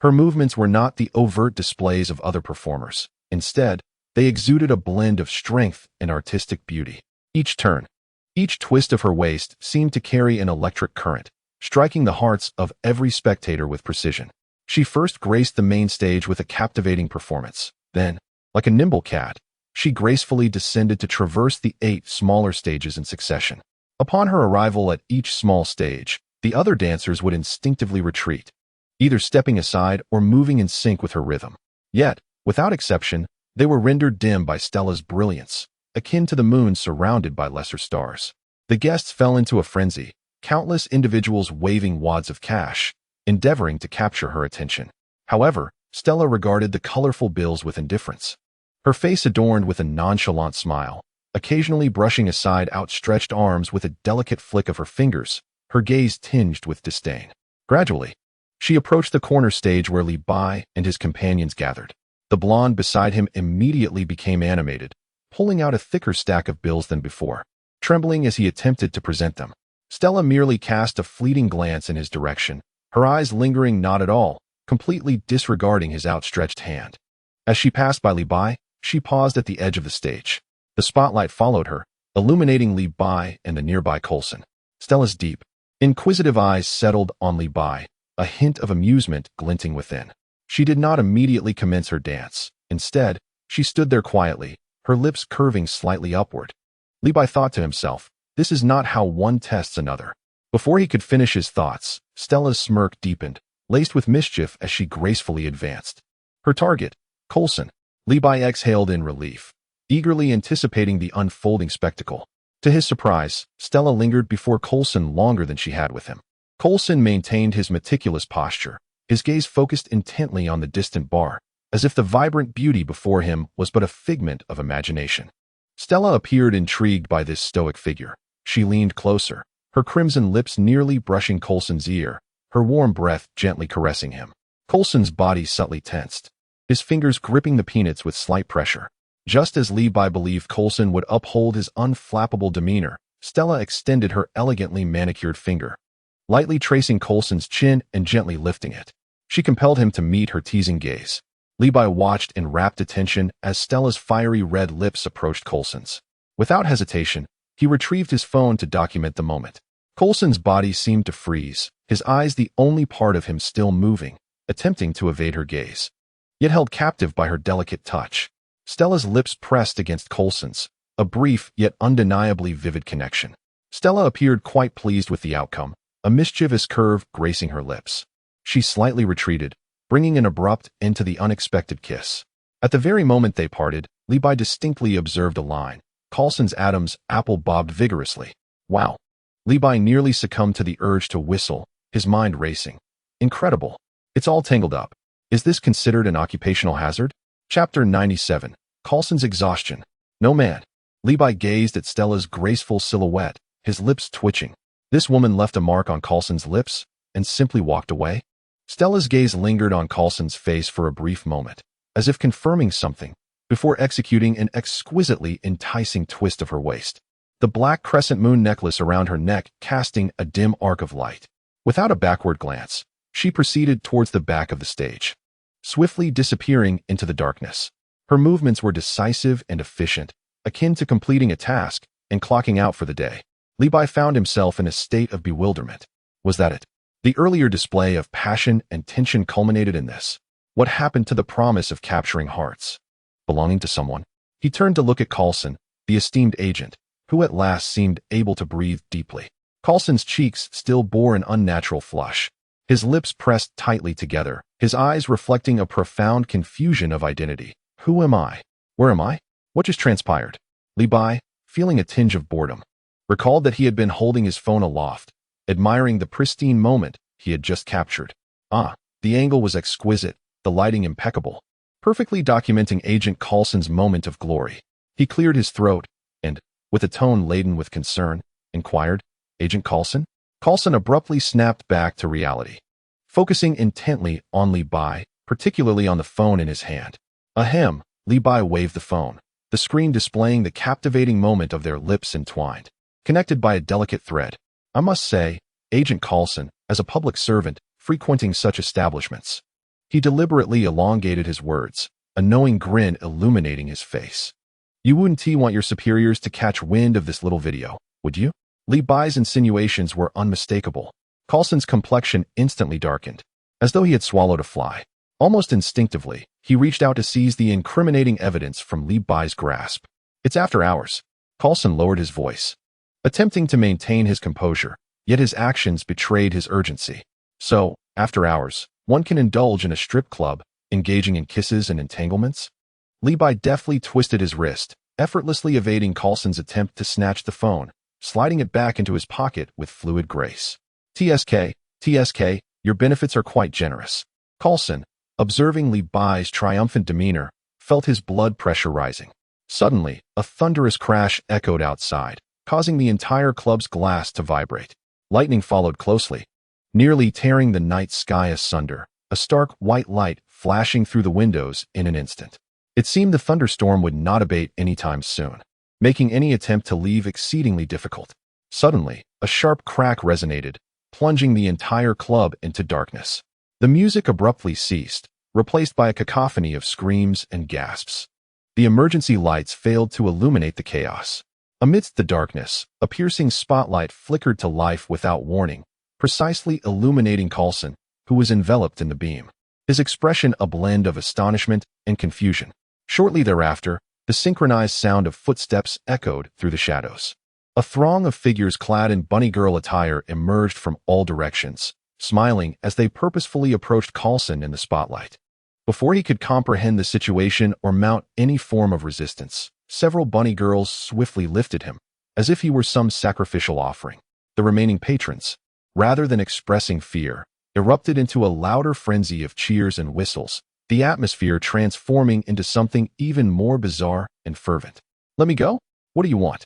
[SPEAKER 1] Her movements were not the overt displays of other performers. Instead, they exuded a blend of strength and artistic beauty. Each turn, each twist of her waist seemed to carry an electric current, striking the hearts of every spectator with precision. She first graced the main stage with a captivating performance. Then, like a nimble cat, she gracefully descended to traverse the 8 smaller stages in succession. Upon her arrival at each small stage, the other dancers would instinctively retreat, either stepping aside or moving in sync with her rhythm. Yet, without exception, they were rendered dim by Stella's brilliance, akin to the moon surrounded by lesser stars. The guests fell into a frenzy, countless individuals waving wads of cash, endeavoring to capture her attention. However, Stella regarded the colorful bills with indifference. Her face adorned with a nonchalant smile, occasionally brushing aside outstretched arms with a delicate flick of her fingers, her gaze tinged with disdain. Gradually, she approached the corner stage where Li Bai and his companions gathered. The blonde beside him immediately became animated, pulling out a thicker stack of bills than before, trembling as he attempted to present them. Stella merely cast a fleeting glance in his direction, her eyes lingering not at all, completely disregarding his outstretched hand. As she passed by Li Bai, she paused at the edge of the stage. The spotlight followed her, illuminating Li Bai and the nearby Coulson. Stella's deep, inquisitive eyes settled on Li Bai, a hint of amusement glinting within. She did not immediately commence her dance. Instead, she stood there quietly, her lips curving slightly upward. Li Bai thought to himself, this is not how one tests another. Before he could finish his thoughts, Stella's smirk deepened, laced with mischief as she gracefully advanced. Her target, Coulson. Li Bai exhaled in relief, eagerly anticipating the unfolding spectacle. To his surprise, Stella lingered before Coulson longer than she had with him. Coulson maintained his meticulous posture, his gaze focused intently on the distant bar, as if the vibrant beauty before him was but a figment of imagination. Stella appeared intrigued by this stoic figure. She leaned closer, her crimson lips nearly brushing Coulson's ear, her warm breath gently caressing him. Coulson's body subtly tensed, his fingers gripping the peanuts with slight pressure. Just as Li Bai believed Coulson would uphold his unflappable demeanor, Stella extended her elegantly manicured finger, lightly tracing Coulson's chin and gently lifting it. She compelled him to meet her teasing gaze. Li Bai watched in rapt attention as Stella's fiery red lips approached Coulson's. Without hesitation, he retrieved his phone to document the moment. Coulson's body seemed to freeze, his eyes the only part of him still moving, attempting to evade her gaze, yet held captive by her delicate touch. Stella's lips pressed against Coulson's, a brief yet undeniably vivid connection. Stella appeared quite pleased with the outcome, a mischievous curve gracing her lips. She slightly retreated, bringing an abrupt end to the unexpected kiss. At the very moment they parted, Li Bai distinctly observed a line. Coulson's Adam's apple bobbed vigorously. Wow! Li Bai nearly succumbed to the urge to whistle, his mind racing. Incredible! It's all tangled up. Is this considered an occupational hazard? Chapter 97. Coulson's Exhaustion. No man. Li Bai gazed at Stella's graceful silhouette, his lips twitching. This woman left a mark on Coulson's lips and simply walked away. Stella's gaze lingered on Coulson's face for a brief moment, as if confirming something, before executing an exquisitely enticing twist of her waist, the black crescent moon necklace around her neck casting a dim arc of light. Without a backward glance, she proceeded towards the back of the stage, swiftly disappearing into the darkness. Her movements were decisive and efficient, akin to completing a task and clocking out for the day. Levi found himself in a state of bewilderment. Was that it? The earlier display of passion and tension culminated in this. What happened to the promise of capturing hearts belonging to someone? He turned to look at Coulson, the esteemed agent, who at last seemed able to breathe deeply. Coulson's cheeks still bore an unnatural flush, his lips pressed tightly together, his eyes reflecting a profound confusion of identity. Who am I? Where am I? What just transpired? Levi, feeling a tinge of boredom, recalled that he had been holding his phone aloft, admiring the pristine moment he had just captured. The angle was exquisite, the lighting impeccable, perfectly documenting Agent Coulson's moment of glory. He cleared his throat and, with a tone laden with concern, inquired, "Agent Coulson?" Coulson abruptly snapped back to reality, focusing intently on Levi, particularly on the phone in his hand. Ahem, Levi waved the phone, the screen displaying the captivating moment of their lips entwined, connected by a delicate thread. I must say, Agent Coulson, as a public servant, frequenting such establishments. He deliberately elongated his words, a knowing grin illuminating his face. You wouldn't want your superiors to catch wind of this little video, would you? Levi's insinuations were unmistakable. Coulson's complexion instantly darkened, as though he had swallowed a fly. Almost instinctively, he reached out to seize the incriminating evidence from Levi's grasp. It's after hours. Coulson lowered his voice, attempting to maintain his composure, yet his actions betrayed his urgency. So, after hours, one can indulge in a strip club, engaging in kisses and entanglements? Levi deftly twisted his wrist, effortlessly evading Coulson's attempt to snatch the phone, sliding it back into his pocket with fluid grace. TSK, your benefits are quite generous. Coulson, observing Levi's triumphant demeanor, felt his blood pressure rising. Suddenly, a thunderous crash echoed outside, causing the entire club's glass to vibrate. Lightning followed closely, nearly tearing the night sky asunder, a stark white light flashing through the windows in an instant. It seemed the thunderstorm would not abate anytime soon, making any attempt to leave exceedingly difficult. Suddenly, a sharp crack resonated, plunging the entire club into darkness. The music abruptly ceased, replaced by a cacophony of screams and gasps. The emergency lights failed to illuminate the chaos. Amidst the darkness, a piercing spotlight flickered to life without warning, precisely illuminating Coulson, who was enveloped in the beam, his expression a blend of astonishment and confusion. Shortly thereafter, the synchronized sound of footsteps echoed through the shadows. A throng of figures clad in bunny girl attire emerged from all directions, smiling as they purposefully approached Coulson in the spotlight. Before he could comprehend the situation or mount any form of resistance, several bunny girls swiftly lifted him, as if he were some sacrificial offering. The remaining patrons, rather than expressing fear, erupted into a louder frenzy of cheers and whistles, the atmosphere transforming into something even more bizarre and fervent. Let me go? What do you want?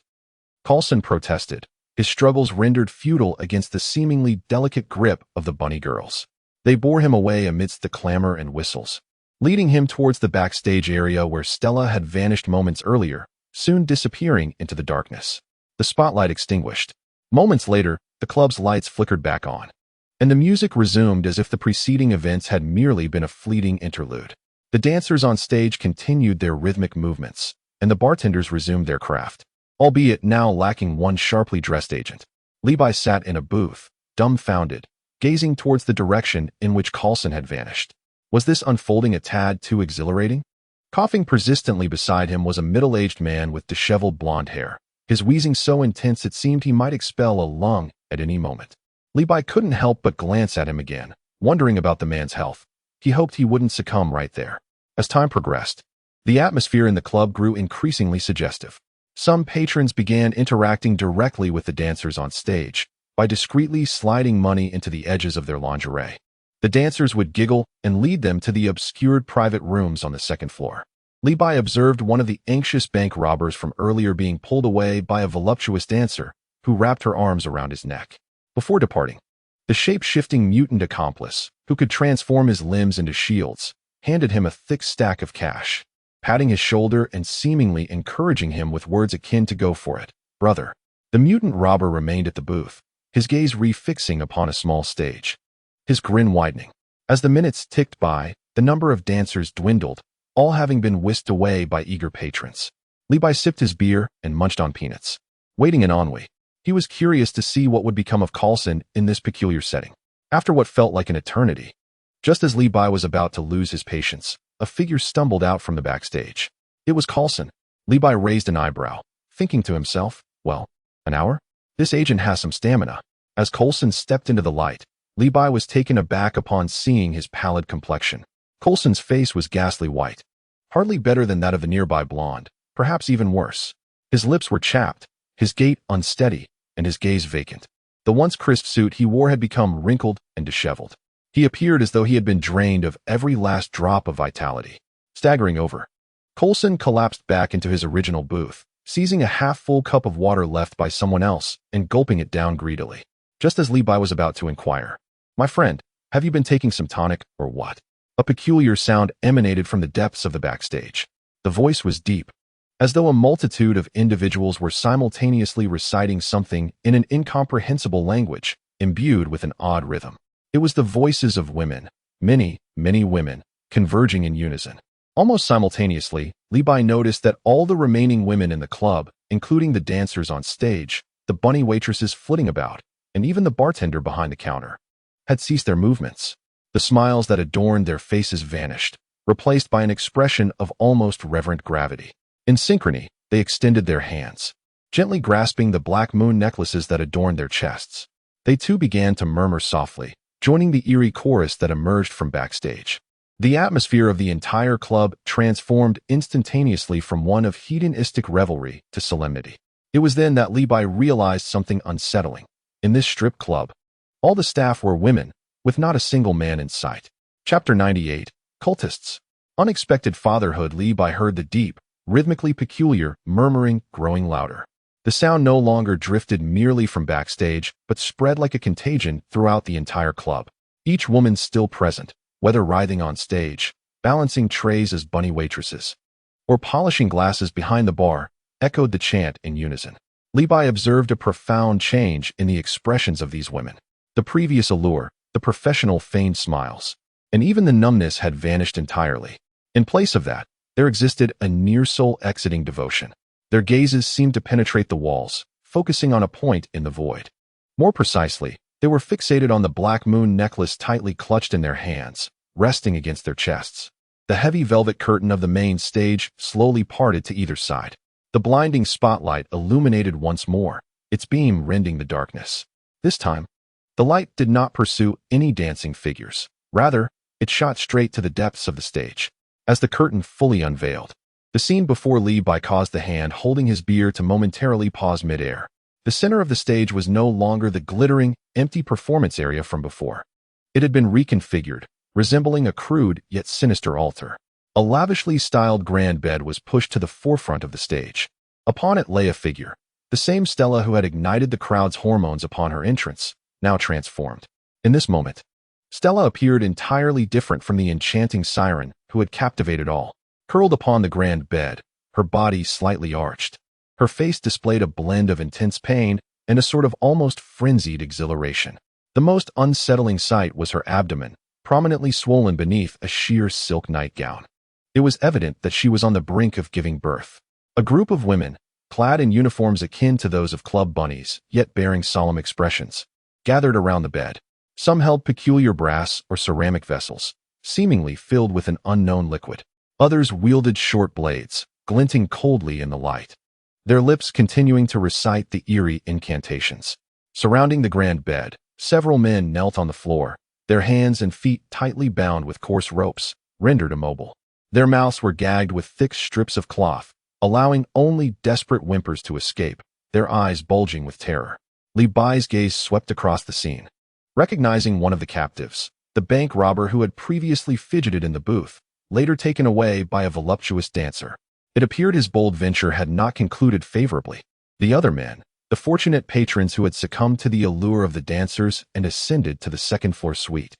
[SPEAKER 1] Coulson protested, his struggles rendered futile against the seemingly delicate grip of the bunny girls. They bore him away amidst the clamor and whistles, leading him towards the backstage area where Stella had vanished moments earlier, soon disappearing into the darkness. The spotlight extinguished. Moments later, the club's lights flickered back on, and the music resumed as if the preceding events had merely been a fleeting interlude. The dancers on stage continued their rhythmic movements, and the bartenders resumed their craft, albeit now lacking one sharply dressed agent. Levi sat in a booth, dumbfounded, gazing towards the direction in which Coulson had vanished. Was this unfolding a tad too exhilarating? Coughing persistently beside him was a middle-aged man with disheveled blonde hair, his wheezing so intense it seemed he might expel a lung at any moment. Levi couldn't help but glance at him again, wondering about the man's health. He hoped he wouldn't succumb right there. As time progressed, the atmosphere in the club grew increasingly suggestive. Some patrons began interacting directly with the dancers on stage by discreetly sliding money into the edges of their lingerie. The dancers would giggle and lead them to the obscured private rooms on the second floor. Levi observed one of the anxious bank robbers from earlier being pulled away by a voluptuous dancer who wrapped her arms around his neck. Before departing, the shape-shifting mutant accomplice, who could transform his limbs into shields, handed him a thick stack of cash, patting his shoulder and seemingly encouraging him with words akin to "Go for it, brother." The mutant robber remained at the booth, his gaze refixing upon a small stage, his grin widening. As the minutes ticked by, the number of dancers dwindled, all having been whisked away by eager patrons. Levi sipped his beer and munched on peanuts, waiting in ennui. He was curious to see what would become of Coulson in this peculiar setting. After what felt like an eternity, just as Levi was about to lose his patience, a figure stumbled out from the backstage. It was Coulson. Levi raised an eyebrow, thinking to himself, well, an hour? This agent has some stamina. As Coulson stepped into the light, Levi was taken aback upon seeing his pallid complexion. Coulson's face was ghastly white, hardly better than that of the nearby blonde, perhaps even worse. His lips were chapped, his gait unsteady, and his gaze vacant. The once crisp suit he wore had become wrinkled and disheveled. He appeared as though he had been drained of every last drop of vitality. Staggering over, Coulson collapsed back into his original booth, seizing a half-full cup of water left by someone else and gulping it down greedily. Just as Levi was about to inquire, "My friend, have you been taking some tonic or what?" A peculiar sound emanated from the depths of the backstage. The voice was deep, as though a multitude of individuals were simultaneously reciting something in an incomprehensible language, imbued with an odd rhythm. It was the voices of women, many, many women, converging in unison. Almost simultaneously, Levi noticed that all the remaining women in the club, including the dancers on stage, the bunny waitresses flitting about, and even the bartender behind the counter, had ceased their movements. The smiles that adorned their faces vanished, replaced by an expression of almost reverent gravity. In synchrony, they extended their hands, gently grasping the black moon necklaces that adorned their chests. They too began to murmur softly, joining the eerie chorus that emerged from backstage. The atmosphere of the entire club transformed instantaneously from one of hedonistic revelry to solemnity. It was then that Levi realized something unsettling. In this strip club, all the staff were women, with not a single man in sight. Chapter 98, Cultists. Unexpected fatherhood. Levi heard the deep, rhythmically peculiar murmuring growing louder. The sound no longer drifted merely from backstage, but spread like a contagion throughout the entire club. Each woman still present, whether writhing on stage, balancing trays as bunny waitresses, or polishing glasses behind the bar, echoed the chant in unison. Levi observed a profound change in the expressions of these women. The previous allure, the professional feigned smiles, and even the numbness had vanished entirely. In place of that, there existed a near soul-exiting devotion. Their gazes seemed to penetrate the walls, focusing on a point in the void. More precisely, they were fixated on the black moon necklace tightly clutched in their hands, resting against their chests. The heavy velvet curtain of the main stage slowly parted to either side. The blinding spotlight illuminated once more, its beam rending the darkness. This time, the light did not pursue any dancing figures. Rather, it shot straight to the depths of the stage. As the curtain fully unveiled, the scene before Levi caused the hand holding his beer to momentarily pause midair. The center of the stage was no longer the glittering, empty performance area from before. It had been reconfigured, resembling a crude yet sinister altar. A lavishly styled grand bed was pushed to the forefront of the stage. Upon it lay a figure, the same Stella who had ignited the crowd's hormones upon her entrance, now transformed. In this moment, Stella appeared entirely different from the enchanting siren who had captivated all. Curled upon the grand bed, her body slightly arched, her face displayed a blend of intense pain and a sort of almost frenzied exhilaration. The most unsettling sight was her abdomen, prominently swollen beneath a sheer silk nightgown. It was evident that she was on the brink of giving birth. A group of women, clad in uniforms akin to those of club bunnies, yet bearing solemn expressions, gathered around the bed. Some held peculiar brass or ceramic vessels, seemingly filled with an unknown liquid. Others wielded short blades, glinting coldly in the light, their lips continuing to recite the eerie incantations. Surrounding the grand bed, several men knelt on the floor, their hands and feet tightly bound with coarse ropes, rendered immobile. Their mouths were gagged with thick strips of cloth, allowing only desperate whimpers to escape, their eyes bulging with terror. Levi's gaze swept across the scene. Recognizing one of the captives, the bank robber who had previously fidgeted in the booth, later taken away by a voluptuous dancer, it appeared his bold venture had not concluded favorably. The other men, The fortunate patrons who had succumbed to the allure of the dancers and ascended to the second-floor suite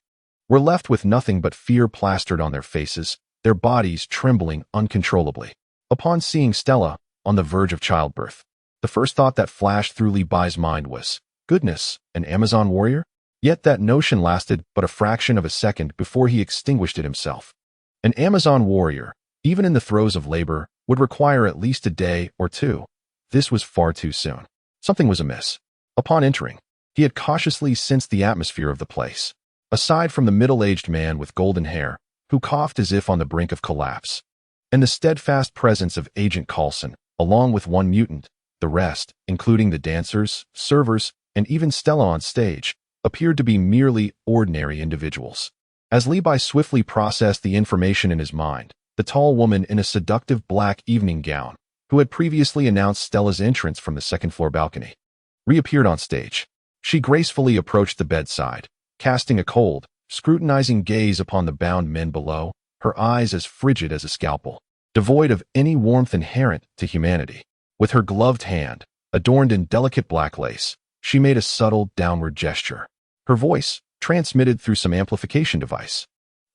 [SPEAKER 1] were left with nothing but fear plastered on their faces, their bodies trembling uncontrollably. Upon seeing Stella on the verge of childbirth, the first thought that flashed through Li Bai's mind was, goodness, an Amazon warrior? Yet that notion lasted but a fraction of a second before he extinguished it himself. An Amazon warrior, even in the throes of labor, would require at least a day or two. This was far too soon. Something was amiss. Upon entering, he had cautiously sensed the atmosphere of the place. Aside from the middle-aged man with golden hair, who coughed as if on the brink of collapse, and the steadfast presence of Agent Coulson, along with one mutant, the rest, including the dancers, servers, and even Stella on stage, appeared to be merely ordinary individuals. As Li Bai swiftly processed the information in his mind, the tall woman in a seductive black evening gown, who had previously announced Stella's entrance from the second-floor balcony, reappeared on stage. She gracefully approached the bedside, casting a cold, scrutinizing gaze upon the bound men below, her eyes as frigid as a scalpel, devoid of any warmth inherent to humanity. With her gloved hand, adorned in delicate black lace, she made a subtle downward gesture. Her voice, transmitted through some amplification device,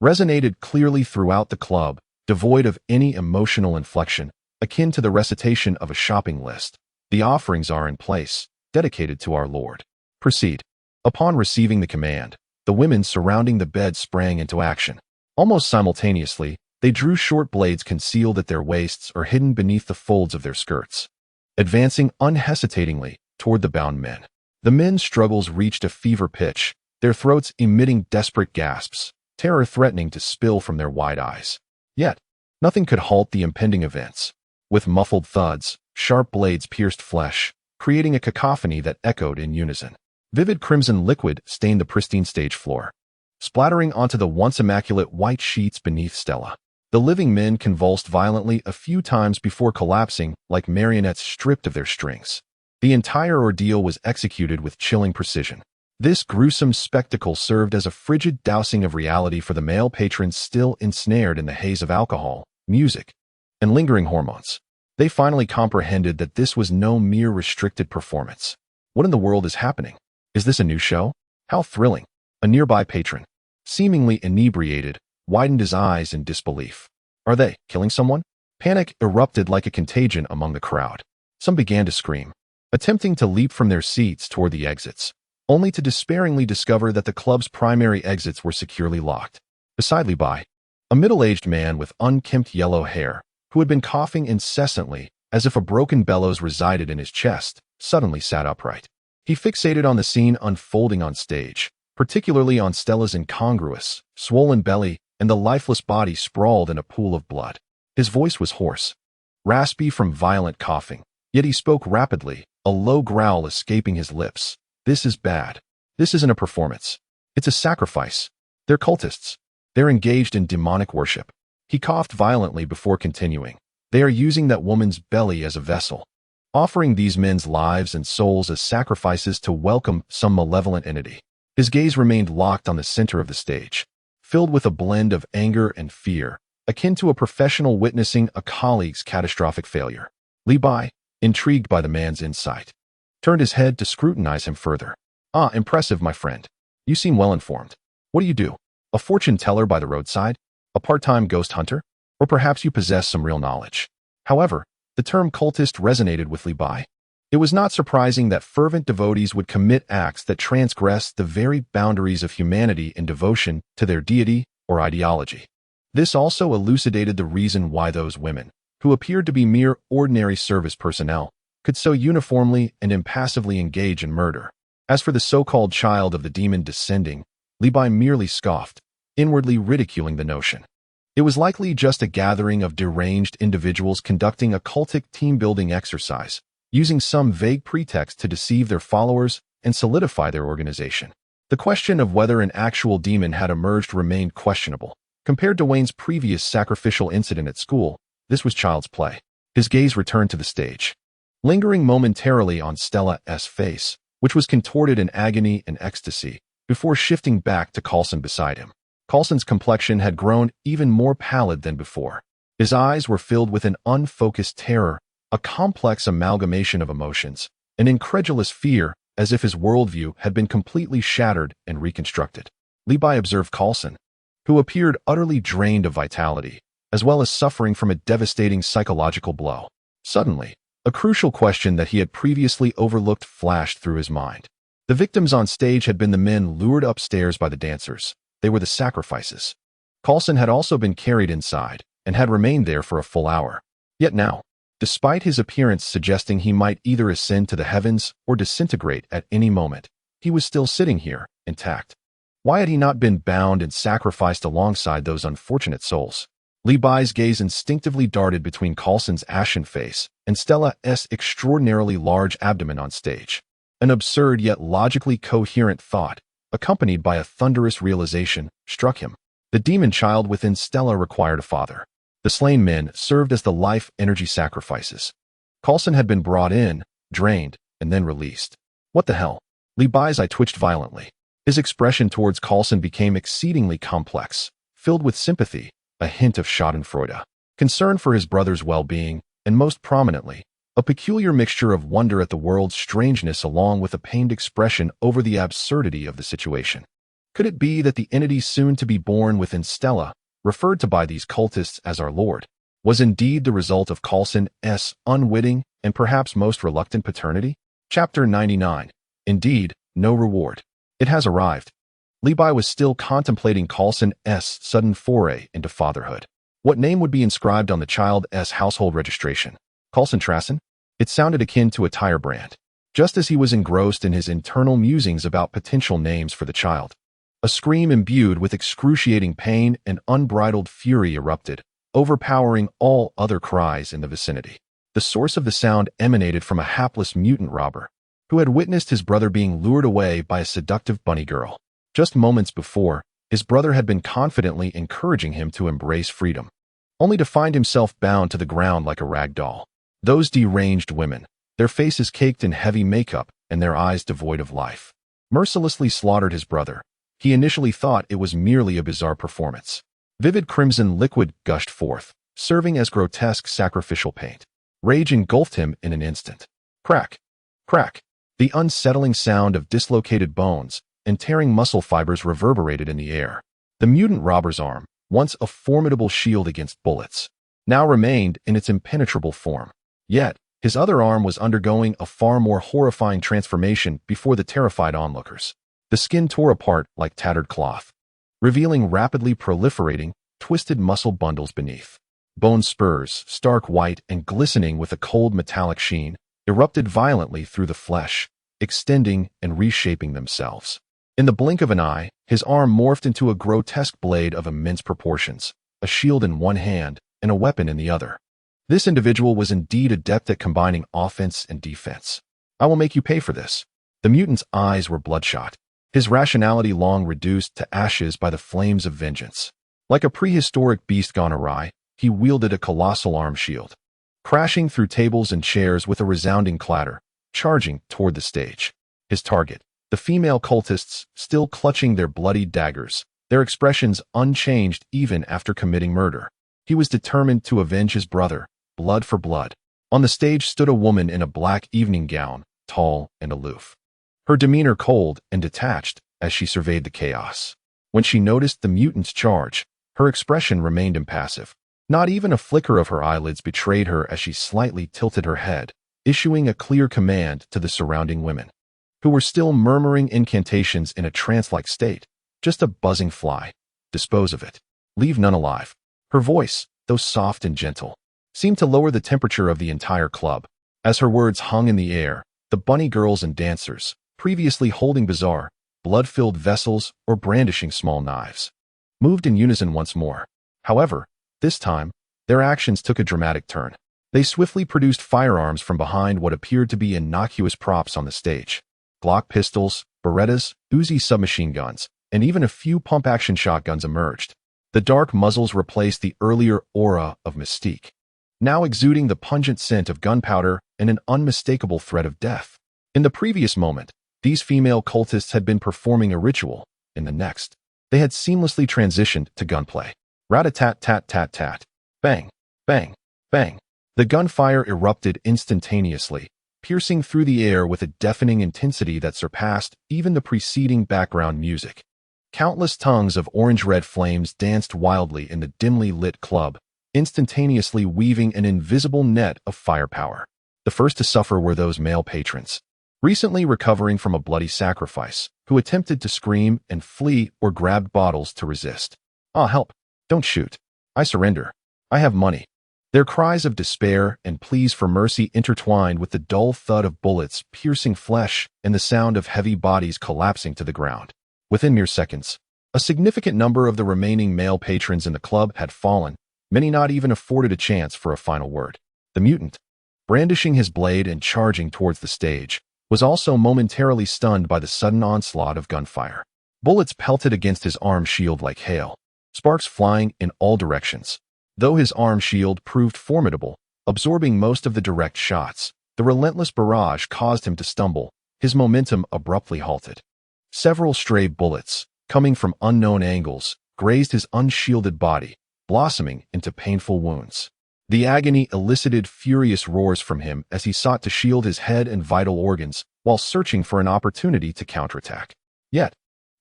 [SPEAKER 1] resonated clearly throughout the club, devoid of any emotional inflection, akin to the recitation of a shopping list. The offerings are in place, dedicated to our Lord. Proceed. Upon receiving the command, the women surrounding the bed sprang into action. Almost simultaneously, they drew short blades concealed at their waists or hidden beneath the folds of their skirts, advancing unhesitatingly toward the bound men. The men's struggles reached a fever pitch, their throats emitting desperate gasps, terror threatening to spill from their wide eyes. Yet, nothing could halt the impending events. With muffled thuds, sharp blades pierced flesh, creating a cacophony that echoed in unison. Vivid crimson liquid stained the pristine stage floor, splattering onto the once immaculate white sheets beneath Stella. The living men convulsed violently a few times before collapsing like marionettes stripped of their strings. The entire ordeal was executed with chilling precision. This gruesome spectacle served as a frigid dousing of reality for the male patrons still ensnared in the haze of alcohol, music, and lingering hormones. They finally comprehended that this was no mere restricted performance. What in the world is happening? Is this a new show? How thrilling. A nearby patron, seemingly inebriated, widened his eyes in disbelief. Are they killing someone? Panic erupted like a contagion among the crowd. Some began to scream, attempting to leap from their seats toward the exits, only to despairingly discover that the club's primary exits were securely locked. Beside Li Bai, a middle-aged man with unkempt yellow hair, who had been coughing incessantly as if a broken bellows resided in his chest, suddenly sat upright. He fixated on the scene unfolding on stage, particularly on Stella's incongruous, swollen belly and the lifeless body sprawled in a pool of blood. His voice was hoarse, raspy from violent coughing, yet he spoke rapidly, a low growl escaping his lips. This is bad. This isn't a performance. It's a sacrifice. They're cultists. They're engaged in demonic worship. He coughed violently before continuing. They are using that woman's belly as a vessel, offering these men's lives and souls as sacrifices to welcome some malevolent entity. His gaze remained locked on the center of the stage, filled with a blend of anger and fear, akin to a professional witnessing a colleague's catastrophic failure. Li Bai, intrigued by the man's insight, turned his head to scrutinize him further. Ah, impressive, my friend. You seem well informed. What do you do? A fortune teller by the roadside? A part-time ghost hunter? Or perhaps you possess some real knowledge. However, the term cultist resonated with Li Bai. It was not surprising that fervent devotees would commit acts that transgressed the very boundaries of humanity in devotion to their deity or ideology. This also elucidated the reason why those women, who appeared to be mere ordinary service personnel, could so uniformly and impassively engage in murder. As for the so-called child of the demon descending, Li Bai merely scoffed, inwardly ridiculing the notion. It was likely just a gathering of deranged individuals conducting a cultic team-building exercise, using some vague pretext to deceive their followers and solidify their organization. The question of whether an actual demon had emerged remained questionable. Compared to Wayne's previous sacrificial incident at school, this was child's play. His gaze returned to the stage, lingering momentarily on Stella's face, which was contorted in agony and ecstasy, before shifting back to Coulson beside him. Coulson's complexion had grown even more pallid than before. His eyes were filled with an unfocused terror, a complex amalgamation of emotions, an incredulous fear, as if his worldview had been completely shattered and reconstructed. Li Bai observed Coulson, who appeared utterly drained of vitality, as well as suffering from a devastating psychological blow. Suddenly, a crucial question that he had previously overlooked flashed through his mind. The victims on stage had been the men lured upstairs by the dancers. They were the sacrifices. Coulson had also been carried inside and had remained there for a full hour. Yet now, despite his appearance suggesting he might either ascend to the heavens or disintegrate at any moment, he was still sitting here, intact. Why had he not been bound and sacrificed alongside those unfortunate souls? Li Bai's gaze instinctively darted between Coulson's ashen face and Stella's extraordinarily large abdomen on stage. An absurd yet logically coherent thought, accompanied by a thunderous realization, struck him. The demon child within Stella required a father. The slain men served as the life energy sacrifices. Coulson had been brought in, drained, and then released. What the hell? Li Bai's eye twitched violently. His expression towards Coulson became exceedingly complex, filled with sympathy, a hint of schadenfreude, concern for his brother's well-being, and most prominently, a peculiar mixture of wonder at the world's strangeness along with a pained expression over the absurdity of the situation. Could it be that the entity soon to be born within Stella, referred to by these cultists as our Lord, was indeed the result of Coulson's unwitting and perhaps most reluctant paternity? Chapter 99. Indeed, no reward. It has arrived. Li Bai was still contemplating Coulson's sudden foray into fatherhood. What name would be inscribed on the child's household registration? Coulson Trassen? It sounded akin to a tire brand. Just as he was engrossed in his internal musings about potential names for the child, a scream imbued with excruciating pain and unbridled fury erupted, overpowering all other cries in the vicinity. The source of the sound emanated from a hapless mutant robber, who had witnessed his brother being lured away by a seductive bunny girl. Just moments before, his brother had been confidently encouraging him to embrace freedom, only to find himself bound to the ground like a rag doll. Those deranged women, their faces caked in heavy makeup and their eyes devoid of life, mercilessly slaughtered his brother. He initially thought it was merely a bizarre performance. Vivid crimson liquid gushed forth, serving as grotesque sacrificial paint. Rage engulfed him in an instant. Crack! Crack! The unsettling sound of dislocated bones and tearing muscle fibers reverberated in the air. The mutant robber's arm, once a formidable shield against bullets, now remained in its impenetrable form. Yet, his other arm was undergoing a far more horrifying transformation before the terrified onlookers. The skin tore apart like tattered cloth, revealing rapidly proliferating, twisted muscle bundles beneath. Bone spurs, stark white and glistening with a cold metallic sheen, erupted violently through the flesh, extending and reshaping themselves. In the blink of an eye, his arm morphed into a grotesque blade of immense proportions, a shield in one hand and a weapon in the other. This individual was indeed adept at combining offense and defense. I will make you pay for this. The mutant's eyes were bloodshot, his rationality long reduced to ashes by the flames of vengeance. Like a prehistoric beast gone awry, he wielded a colossal arm shield, crashing through tables and chairs with a resounding clatter, charging toward the stage. His target, the female cultists, still clutching their bloody daggers, their expressions unchanged even after committing murder. He was determined to avenge his brother, blood for blood. On the stage stood a woman in a black evening gown, tall and aloof, her demeanor cold and detached as she surveyed the chaos. When she noticed the mutant's charge, her expression remained impassive. Not even a flicker of her eyelids betrayed her as she slightly tilted her head, issuing a clear command to the surrounding women, who were still murmuring incantations in a trance-like state. Just a buzzing fly. Dispose of it. Leave none alive. Her voice, though soft and gentle, seemed to lower the temperature of the entire club. As her words hung in the air, the bunny girls and dancers, previously holding bizarre, blood-filled vessels or brandishing small knives, moved in unison once more. However, this time, their actions took a dramatic turn. They swiftly produced firearms from behind what appeared to be innocuous props on the stage. Glock pistols, Berettas, Uzi submachine guns, and even a few pump-action shotguns emerged. The dark muzzles replaced the earlier aura of mystique, now exuding the pungent scent of gunpowder and an unmistakable threat of death. In the previous moment, these female cultists had been performing a ritual. In the next, they had seamlessly transitioned to gunplay. Rat-a-tat-tat-tat-tat. Bang, bang, bang. The gunfire erupted instantaneously, piercing through the air with a deafening intensity that surpassed even the preceding background music. Countless tongues of orange-red flames danced wildly in the dimly lit club, instantaneously weaving an invisible net of firepower. The first to suffer were those male patrons, recently recovering from a bloody sacrifice, who attempted to scream and flee or grabbed bottles to resist. "Ah, help! Don't shoot! I surrender! I have money!" Their cries of despair and pleas for mercy intertwined with the dull thud of bullets piercing flesh and the sound of heavy bodies collapsing to the ground. Within mere seconds, a significant number of the remaining male patrons in the club had fallen, many not even afforded a chance for a final word. The mutant, brandishing his blade and charging towards the stage, was also momentarily stunned by the sudden onslaught of gunfire. Bullets pelted against his arm shield like hail, sparks flying in all directions. Though his arm shield proved formidable, absorbing most of the direct shots, the relentless barrage caused him to stumble, his momentum abruptly halted. Several stray bullets, coming from unknown angles, grazed his unshielded body, blossoming into painful wounds. The agony elicited furious roars from him as he sought to shield his head and vital organs while searching for an opportunity to counterattack. Yet,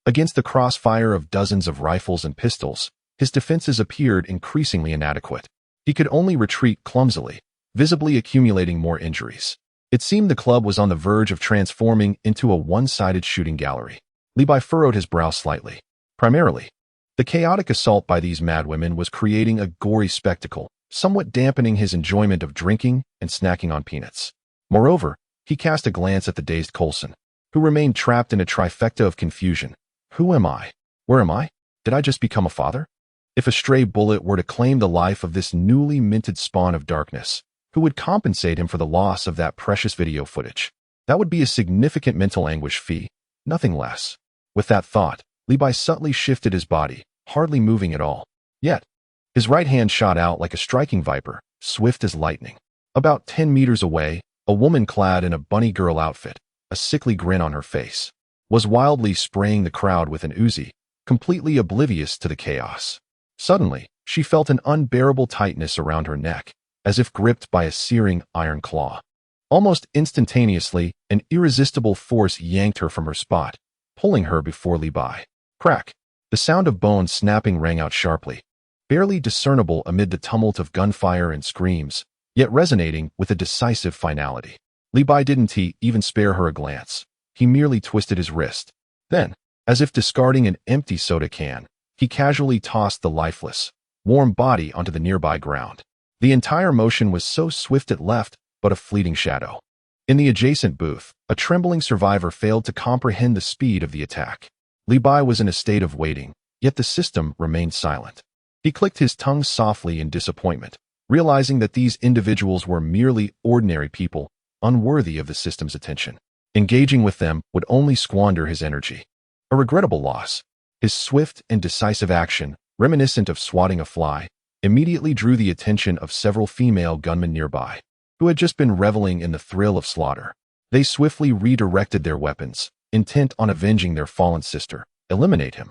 [SPEAKER 1] against the crossfire of dozens of rifles and pistols, his defenses appeared increasingly inadequate. He could only retreat clumsily, visibly accumulating more injuries. It seemed the club was on the verge of transforming into a one-sided shooting gallery. Levi furrowed his brow slightly. Primarily, the chaotic assault by these madwomen was creating a gory spectacle, somewhat dampening his enjoyment of drinking and snacking on peanuts. Moreover, he cast a glance at the dazed Coulson, who remained trapped in a trifecta of confusion. Who am I? Where am I? Did I just become a father? If a stray bullet were to claim the life of this newly minted spawn of darkness, who would compensate him for the loss of that precious video footage? That would be a significant mental anguish fee, nothing less. With that thought, Levi subtly shifted his body, hardly moving at all. Yet, his right hand shot out like a striking viper, swift as lightning. About 10 meters away, a woman clad in a bunny girl outfit, a sickly grin on her face, was wildly spraying the crowd with an Uzi, completely oblivious to the chaos. Suddenly, she felt an unbearable tightness around her neck, as if gripped by a searing iron claw. Almost instantaneously, an irresistible force yanked her from her spot, pulling her before Levi. Crack! The sound of bones snapping rang out sharply, barely discernible amid the tumult of gunfire and screams, yet resonating with a decisive finality. Levi didn't even spare her a glance. He merely twisted his wrist. Then, as if discarding an empty soda can, he casually tossed the lifeless, warm body onto the nearby ground. The entire motion was so swift it left but a fleeting shadow. In the adjacent booth, a trembling survivor failed to comprehend the speed of the attack. Levi was in a state of waiting, yet the system remained silent. He clicked his tongue softly in disappointment, realizing that these individuals were merely ordinary people, unworthy of the system's attention. Engaging with them would only squander his energy. A regrettable loss. His swift and decisive action, reminiscent of swatting a fly, immediately drew the attention of several female gunmen nearby, who had just been reveling in the thrill of slaughter. They swiftly redirected their weapons, intent on avenging their fallen sister. Eliminate him.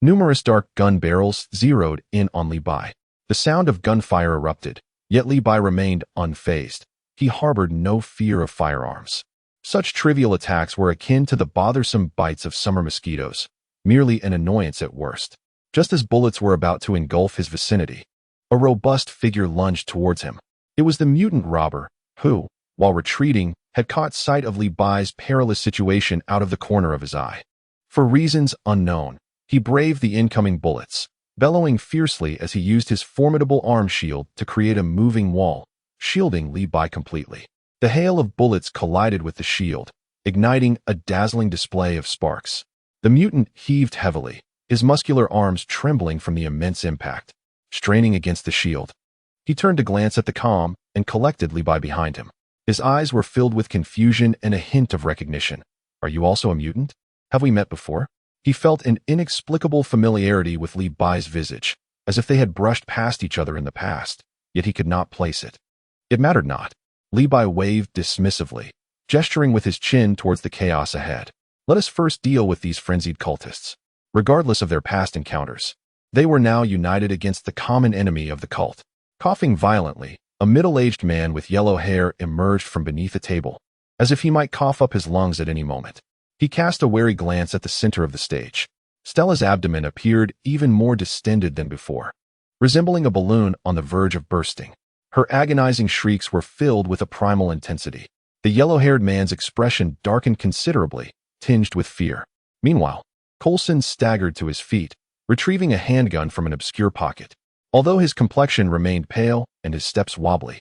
[SPEAKER 1] Numerous dark gun barrels zeroed in on Levi. The sound of gunfire erupted, yet Levi remained unfazed. He harbored no fear of firearms. Such trivial attacks were akin to the bothersome bites of summer mosquitoes, merely an annoyance at worst. Just as bullets were about to engulf his vicinity, a robust figure lunged towards him. It was the mutant robber, who, while retreating, had caught sight of Levi's perilous situation out of the corner of his eye. For reasons unknown, he braved the incoming bullets, bellowing fiercely as he used his formidable arm shield to create a moving wall, shielding Levi completely. The hail of bullets collided with the shield, igniting a dazzling display of sparks. The mutant heaved heavily, his muscular arms trembling from the immense impact, straining against the shield. He turned to glance at the calm and collected Levi behind him. His eyes were filled with confusion and a hint of recognition. Are you also a mutant? Have we met before? He felt an inexplicable familiarity with Levi's visage, as if they had brushed past each other in the past, yet he could not place it. It mattered not. Levi waved dismissively, gesturing with his chin towards the chaos ahead. Let us first deal with these frenzied cultists. Regardless of their past encounters, they were now united against the common enemy of the cult. Coughing violently, a middle-aged man with yellow hair emerged from beneath a table. as if he might cough up his lungs at any moment. He cast a wary glance at the center of the stage. Stella's abdomen appeared even more distended than before, resembling a balloon on the verge of bursting. Her agonizing shrieks were filled with a primal intensity. The yellow-haired man's expression darkened considerably, tinged with fear. Meanwhile, Coulson staggered to his feet, retrieving a handgun from an obscure pocket. Although his complexion remained pale and his steps wobbly,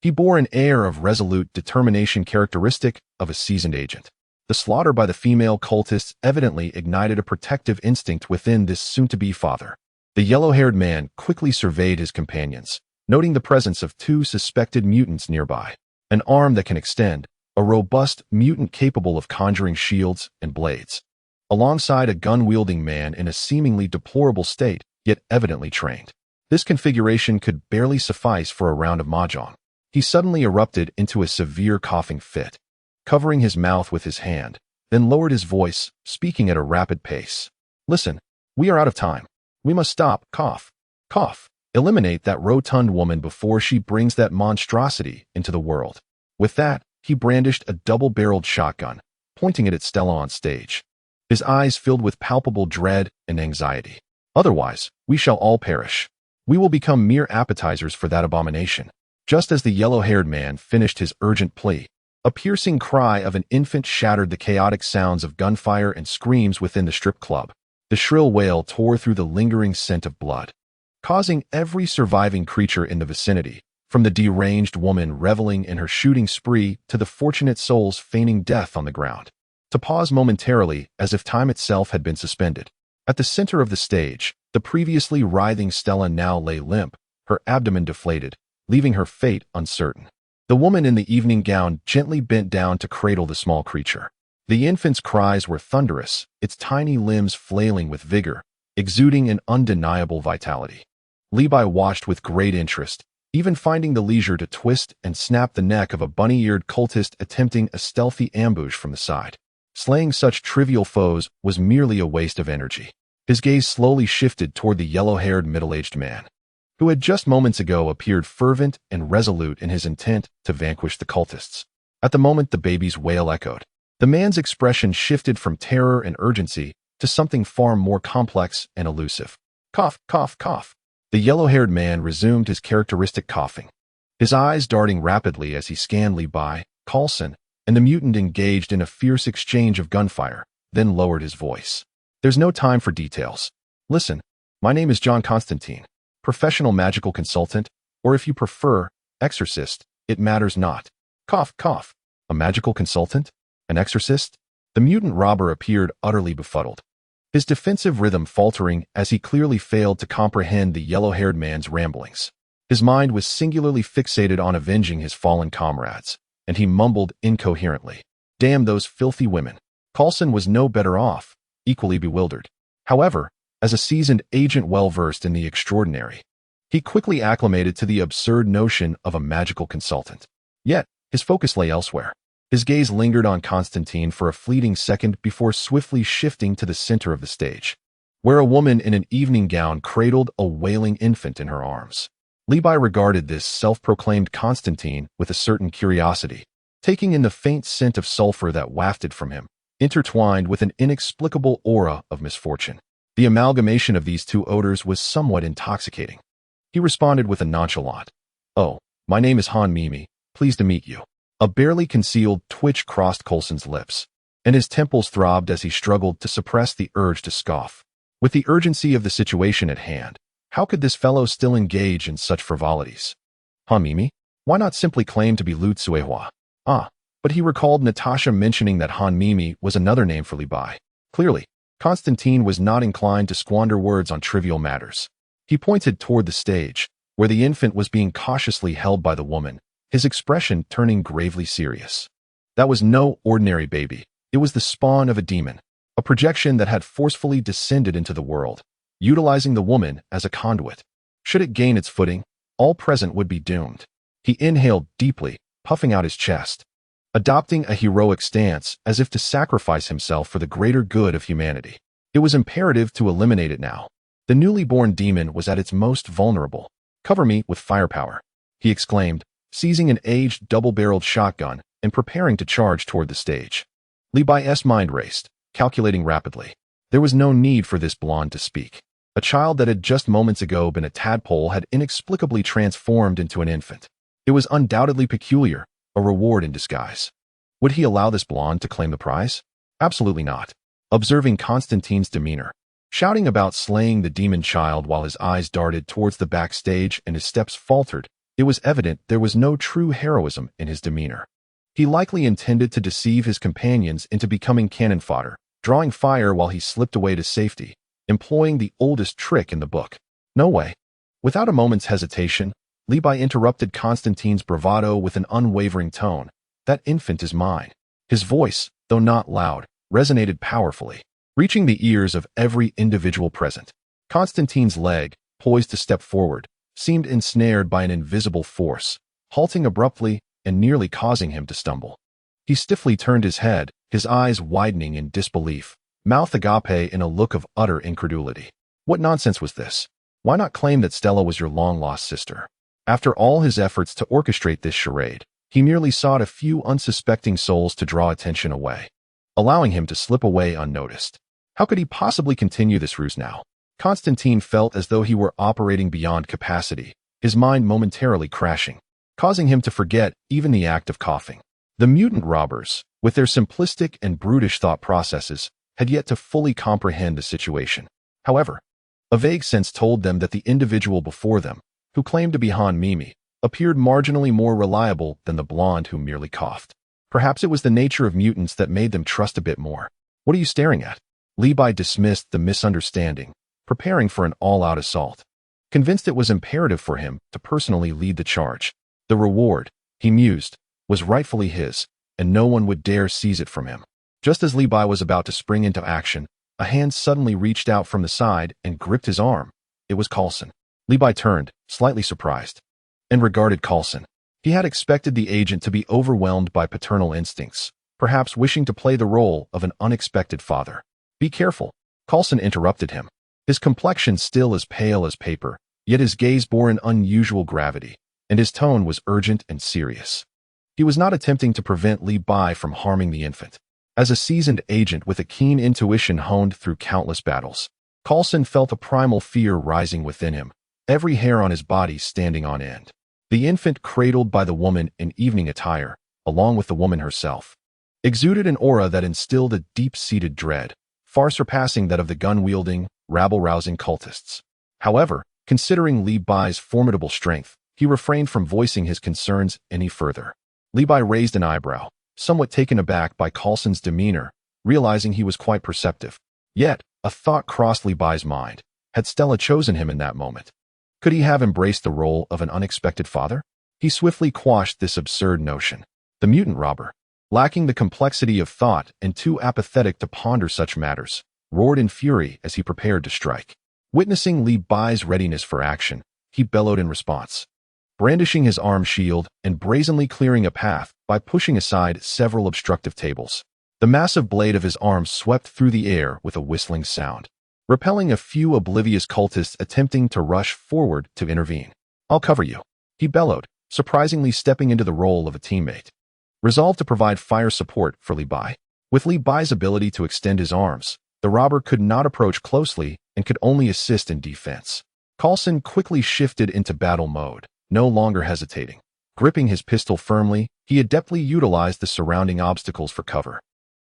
[SPEAKER 1] he bore an air of resolute determination characteristic of a seasoned agent. The slaughter by the female cultists evidently ignited a protective instinct within this soon-to-be father. The yellow-haired man quickly surveyed his companions, noting the presence of 2 suspected mutants nearby. An arm that can extend, a robust mutant capable of conjuring shields and blades, alongside a gun-wielding man in a seemingly deplorable state, yet evidently trained. This configuration could barely suffice for a round of mahjong. He suddenly erupted into a severe coughing fit, covering his mouth with his hand, then lowered his voice, speaking at a rapid pace. "Listen, we are out of time. We must stop, cough, cough. Eliminate that rotund woman before she brings that monstrosity into the world." With that, he brandished a double-barreled shotgun, pointing it at Stella on stage. His eyes filled with palpable dread and anxiety. "Otherwise, we shall all perish. We will become mere appetizers for that abomination." Just as the yellow-haired man finished his urgent plea, a piercing cry of an infant shattered the chaotic sounds of gunfire and screams within the strip club. The shrill wail tore through the lingering scent of blood, causing every surviving creature in the vicinity, from the deranged woman reveling in her shooting spree to the fortunate souls feigning death on the ground, to pause momentarily as if time itself had been suspended. At the center of the stage, the previously writhing Stella now lay limp, her abdomen deflated, leaving her fate uncertain. The woman in the evening gown gently bent down to cradle the small creature. The infant's cries were thunderous, its tiny limbs flailing with vigor, exuding an undeniable vitality. Levi watched with great interest, even finding the leisure to twist and snap the neck of a bunny-eared cultist attempting a stealthy ambush from the side. Slaying such trivial foes was merely a waste of energy. His gaze slowly shifted toward the yellow-haired middle-aged man, who had just moments ago appeared fervent and resolute in his intent to vanquish the cultists. At the moment the baby's wail echoed, the man's expression shifted from terror and urgency to something far more complex and elusive. "Cough, cough, cough." The yellow-haired man resumed his characteristic coughing, his eyes darting rapidly as he scanned Levi, Coulson, and the mutant engaged in a fierce exchange of gunfire, then lowered his voice. "There's no time for details. Listen, my name is John Constantine, professional magical consultant, or if you prefer, exorcist, it matters not." Cough, cough. A magical consultant? An exorcist? The mutant robber appeared utterly befuddled, his defensive rhythm faltering as he clearly failed to comprehend the yellow-haired man's ramblings. His mind was singularly fixated on avenging his fallen comrades, and he mumbled incoherently, "Damn those filthy women." Coulson was no better off, equally bewildered. However, as a seasoned agent well-versed in the extraordinary, he quickly acclimated to the absurd notion of a magical consultant. Yet, his focus lay elsewhere. His gaze lingered on Constantine for a fleeting second before swiftly shifting to the center of the stage, where a woman in an evening gown cradled a wailing infant in her arms. Levi regarded this self-proclaimed Constantine with a certain curiosity, taking in the faint scent of sulfur that wafted from him, intertwined with an inexplicable aura of misfortune. The amalgamation of these 2 odors was somewhat intoxicating. He responded with a nonchalant, "Oh, my name is Han Mimi, pleased to meet you." A barely concealed twitch crossed Coulson's lips, and his temples throbbed as he struggled to suppress the urge to scoff. With the urgency of the situation at hand, how could this fellow still engage in such frivolities? Han Mimi? Why not simply claim to be Lu Tsuehua? But he recalled Natasha mentioning that Han Mimi was another name for Levi. Clearly, Constantine was not inclined to squander words on trivial matters. He pointed toward the stage, where the infant was being cautiously held by the woman, his expression turning gravely serious. That was no ordinary baby. It was the spawn of a demon, a projection that had forcefully descended into the world, utilizing the woman as a conduit. Should it gain its footing, all present would be doomed. He inhaled deeply, puffing out his chest, adopting a heroic stance as if to sacrifice himself for the greater good of humanity. It was imperative to eliminate it now. The newly born demon was at its most vulnerable. "Cover me with firepower," he exclaimed, seizing an aged double-barreled shotgun and preparing to charge toward the stage. Li Bai's mind raced, calculating rapidly. There was no need for this blonde to speak. A child that had just moments ago been a tadpole had inexplicably transformed into an infant. It was undoubtedly peculiar, a reward in disguise. Would he allow this blonde to claim the prize? Absolutely not. Observing Constantine's demeanor, shouting about slaying the demon child while his eyes darted towards the backstage and his steps faltered, it was evident there was no true heroism in his demeanor. He likely intended to deceive his companions into becoming cannon fodder, drawing fire while he slipped away to safety, employing the oldest trick in the book. No way. Without a moment's hesitation, Li Bai interrupted Constantine's bravado with an unwavering tone. That infant is mine. His voice, though not loud, resonated powerfully, reaching the ears of every individual present. Constantine's leg, poised to step forward, seemed ensnared by an invisible force, halting abruptly and nearly causing him to stumble. He stiffly turned his head, his eyes widening in disbelief, mouth agape in a look of utter incredulity. What nonsense was this? Why not claim that Stella was your long-lost sister? After all his efforts to orchestrate this charade, he merely sought a few unsuspecting souls to draw attention away, allowing him to slip away unnoticed. How could he possibly continue this ruse now? Constantine felt as though he were operating beyond capacity, his mind momentarily crashing, causing him to forget even the act of coughing. The mutant robbers, with their simplistic and brutish thought processes, had yet to fully comprehend the situation. However, a vague sense told them that the individual before them, who claimed to be Han Mimi, appeared marginally more reliable than the blonde who merely coughed. Perhaps it was the nature of mutants that made them trust a bit more. What are you staring at? Li Bai dismissed the misunderstanding, preparing for an all-out assault. Convinced it was imperative for him to personally lead the charge. The reward, he mused, was rightfully his, and no one would dare seize it from him. Just as Li Bai was about to spring into action, a hand suddenly reached out from the side and gripped his arm. It was Coulson. Li Bai turned, slightly surprised, and regarded Coulson. He had expected the agent to be overwhelmed by paternal instincts, perhaps wishing to play the role of an unexpected father. Be careful, Coulson interrupted him. His complexion still as pale as paper, yet his gaze bore an unusual gravity, and his tone was urgent and serious. He was not attempting to prevent Li Bai from harming the infant. As a seasoned agent with a keen intuition honed through countless battles, Coulson felt a primal fear rising within him, every hair on his body standing on end. The infant cradled by the woman in evening attire, along with the woman herself, exuded an aura that instilled a deep-seated dread, far surpassing that of the gun-wielding, rabble-rousing cultists. However, considering Li Bai's formidable strength, he refrained from voicing his concerns any further. Li Bai raised an eyebrow, somewhat taken aback by Coulson's demeanor, realizing he was quite perceptive. Yet, a thought crossed Li Bai's mind. Had Stella chosen him in that moment? Could he have embraced the role of an unexpected father? He swiftly quashed this absurd notion. The mutant robber, lacking the complexity of thought and too apathetic to ponder such matters, roared in fury as he prepared to strike. Witnessing Li Bai's readiness for action, he bellowed in response, brandishing his arm shield and brazenly clearing a path by pushing aside several obstructive tables. The massive blade of his arm swept through the air with a whistling sound, repelling a few oblivious cultists attempting to rush forward to intervene. I'll cover you, he bellowed, surprisingly stepping into the role of a teammate, resolved to provide fire support for Li Bai. With Li Bai's ability to extend his arms, the robber could not approach closely and could only assist in defense. Coulson quickly shifted into battle mode, no longer hesitating. Gripping his pistol firmly, he adeptly utilized the surrounding obstacles for cover,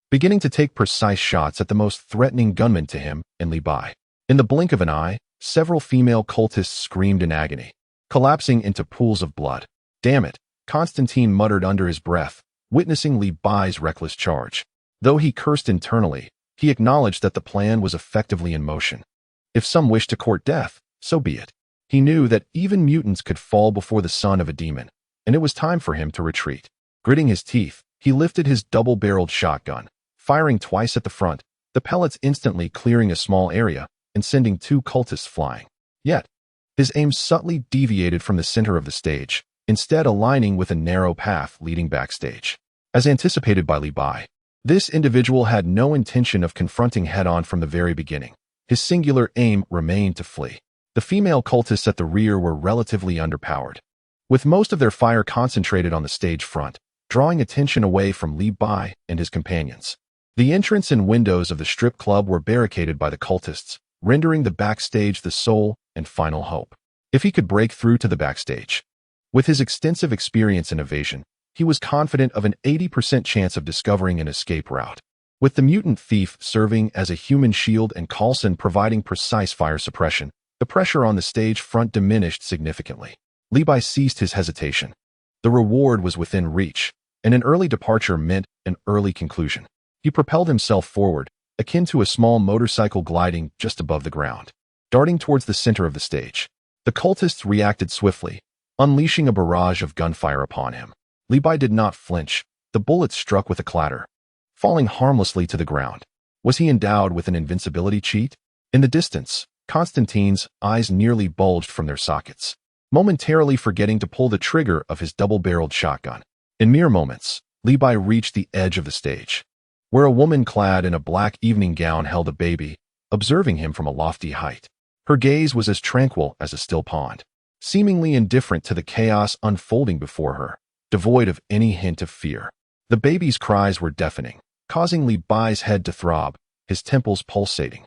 [SPEAKER 1] beginning to take precise shots at the most threatening gunmen to him and Li Bai. In the blink of an eye, several female cultists screamed in agony, collapsing into pools of blood. Damn it, Constantine muttered under his breath, witnessing Li Bai's reckless charge. Though he cursed internally, he acknowledged that the plan was effectively in motion. If some wished to court death, so be it. He knew that even mutants could fall before the son of a demon, and it was time for him to retreat. Gritting his teeth, he lifted his double-barreled shotgun, firing twice at the front, the pellets instantly clearing a small area and sending two cultists flying. Yet, his aim subtly deviated from the center of the stage, instead aligning with a narrow path leading backstage. As anticipated by Li Bai, this individual had no intention of confronting head-on from the very beginning. His singular aim remained to flee. The female cultists at the rear were relatively underpowered. With most of their fire concentrated on the stage front, drawing attention away from Li Bai and his companions. The entrance and windows of the strip club were barricaded by the cultists, rendering the backstage the sole and final hope. If he could break through to the backstage. With his extensive experience in evasion, he was confident of an 80% chance of discovering an escape route. With the mutant thief serving as a human shield and Coulson providing precise fire suppression, the pressure on the stage front diminished significantly. Li Bai ceased his hesitation. The reward was within reach, and an early departure meant an early conclusion. He propelled himself forward, akin to a small motorcycle gliding just above the ground, darting towards the center of the stage. The cultists reacted swiftly, unleashing a barrage of gunfire upon him. Li Bai did not flinch. The bullets struck with a clatter, falling harmlessly to the ground. Was he endowed with an invincibility cheat? In the distance, Constantine's eyes nearly bulged from their sockets, momentarily forgetting to pull the trigger of his double-barreled shotgun. In mere moments, Li Bai reached the edge of the stage, where a woman clad in a black evening gown held a baby, observing him from a lofty height. Her gaze was as tranquil as a still pond, seemingly indifferent to the chaos unfolding before her, devoid of any hint of fear. The baby's cries were deafening, causing Li Bai's head to throb, his temples pulsating.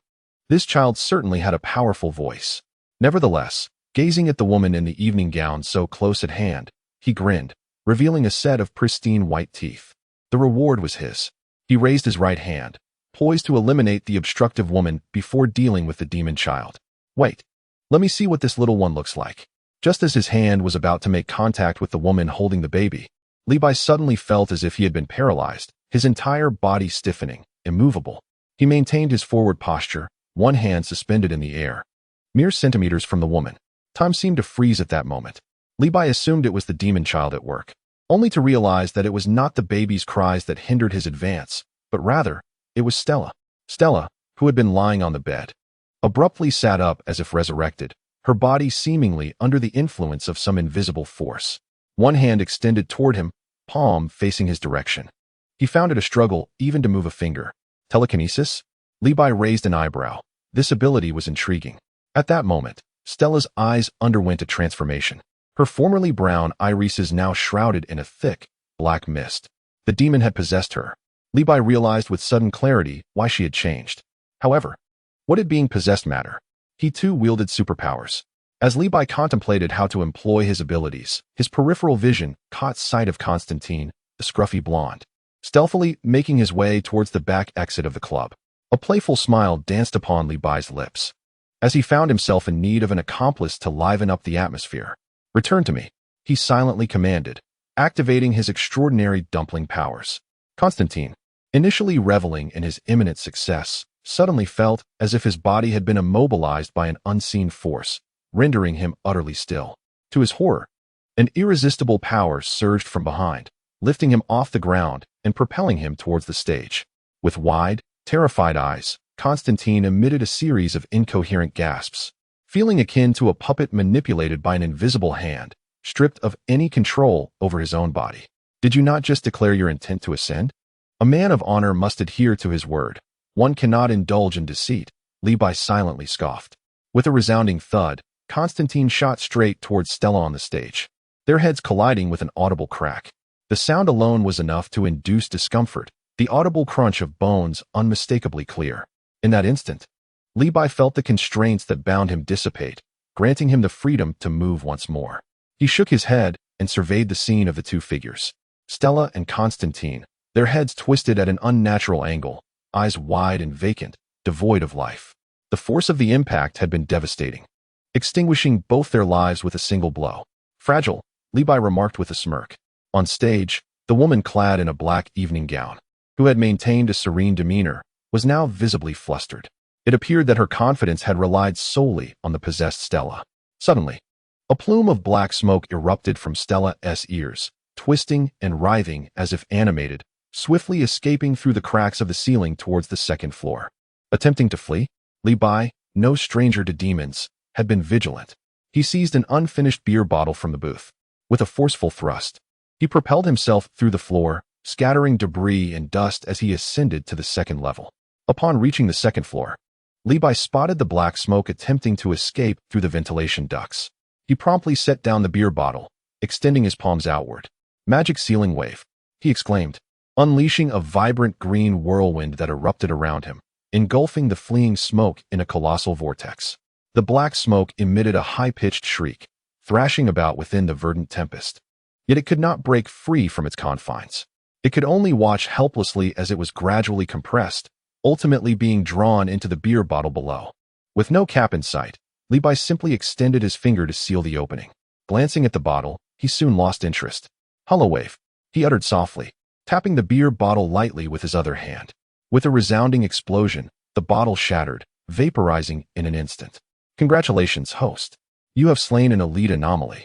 [SPEAKER 1] This child certainly had a powerful voice. Nevertheless, gazing at the woman in the evening gown so close at hand, he grinned, revealing a set of pristine white teeth. The reward was his. He raised his right hand, poised to eliminate the obstructive woman before dealing with the demon child. Wait, let me see what this little one looks like. Just as his hand was about to make contact with the woman holding the baby, Li Bai suddenly felt as if he had been paralyzed, his entire body stiffening, immovable. He maintained his forward posture, one hand suspended in the air. Mere centimeters from the woman, time seemed to freeze at that moment. Li Bai assumed it was the demon child at work, only to realize that it was not the baby's cries that hindered his advance, but rather, it was Stella. Stella, who had been lying on the bed, abruptly sat up as if resurrected, her body seemingly under the influence of some invisible force. One hand extended toward him, palm facing his direction. He found it a struggle even to move a finger. Telekinesis? Li Bai raised an eyebrow. This ability was intriguing. At that moment, Stella's eyes underwent a transformation. Her formerly brown irises now shrouded in a thick, black mist. The demon had possessed her. Li Bai realized with sudden clarity why she had changed. However, what did being possessed matter? He too wielded superpowers. As Li Bai contemplated how to employ his abilities, his peripheral vision caught sight of Constantine, the scruffy blonde, stealthily making his way towards the back exit of the club. A playful smile danced upon Li Bai's lips, as he found himself in need of an accomplice to liven up the atmosphere. "Return to me," he silently commanded, activating his extraordinary dumpling powers. Constantine, initially reveling in his imminent success, suddenly felt as if his body had been immobilized by an unseen force, rendering him utterly still. To his horror, an irresistible power surged from behind, lifting him off the ground and propelling him towards the stage. With wide, terrified eyes, Constantine emitted a series of incoherent gasps, feeling akin to a puppet manipulated by an invisible hand, stripped of any control over his own body. "Did you not just declare your intent to ascend? A man of honor must adhere to his word. One cannot indulge in deceit," Li Bai silently scoffed. With a resounding thud, Constantine shot straight towards Stella on the stage, their heads colliding with an audible crack. The sound alone was enough to induce discomfort, the audible crunch of bones unmistakably clear. In that instant, Li Bai felt the constraints that bound him dissipate, granting him the freedom to move once more. He shook his head and surveyed the scene of the two figures, Stella and Constantine, their heads twisted at an unnatural angle, eyes wide and vacant, devoid of life. The force of the impact had been devastating, extinguishing both their lives with a single blow. "Fragile," Li Bai remarked with a smirk. On stage, the woman clad in a black evening gown, who had maintained a serene demeanor, was now visibly flustered. It appeared that her confidence had relied solely on the possessed Stella. Suddenly, a plume of black smoke erupted from Stella's ears, twisting and writhing as if animated, swiftly escaping through the cracks of the ceiling towards the second floor. Attempting to flee, Li Bai, no stranger to demons, had been vigilant. He seized an unfinished beer bottle from the booth. With a forceful thrust, he propelled himself through the floor, scattering debris and dust as he ascended to the second level. Upon reaching the second floor, Li Bai spotted the black smoke attempting to escape through the ventilation ducts. He promptly set down the beer bottle, extending his palms outward. Magic ceiling wave. he exclaimed, unleashing a vibrant green whirlwind that erupted around him, engulfing the fleeing smoke in a colossal vortex. The black smoke emitted a high-pitched shriek, thrashing about within the verdant tempest. Yet it could not break free from its confines. It could only watch helplessly as it was gradually compressed, ultimately being drawn into the beer bottle below. With no cap in sight, Levi simply extended his finger to seal the opening. Glancing at the bottle, he soon lost interest. "Hollowave," he uttered softly, tapping the beer bottle lightly with his other hand. With a resounding explosion, the bottle shattered, vaporizing in an instant. "Congratulations, host. You have slain an elite anomaly.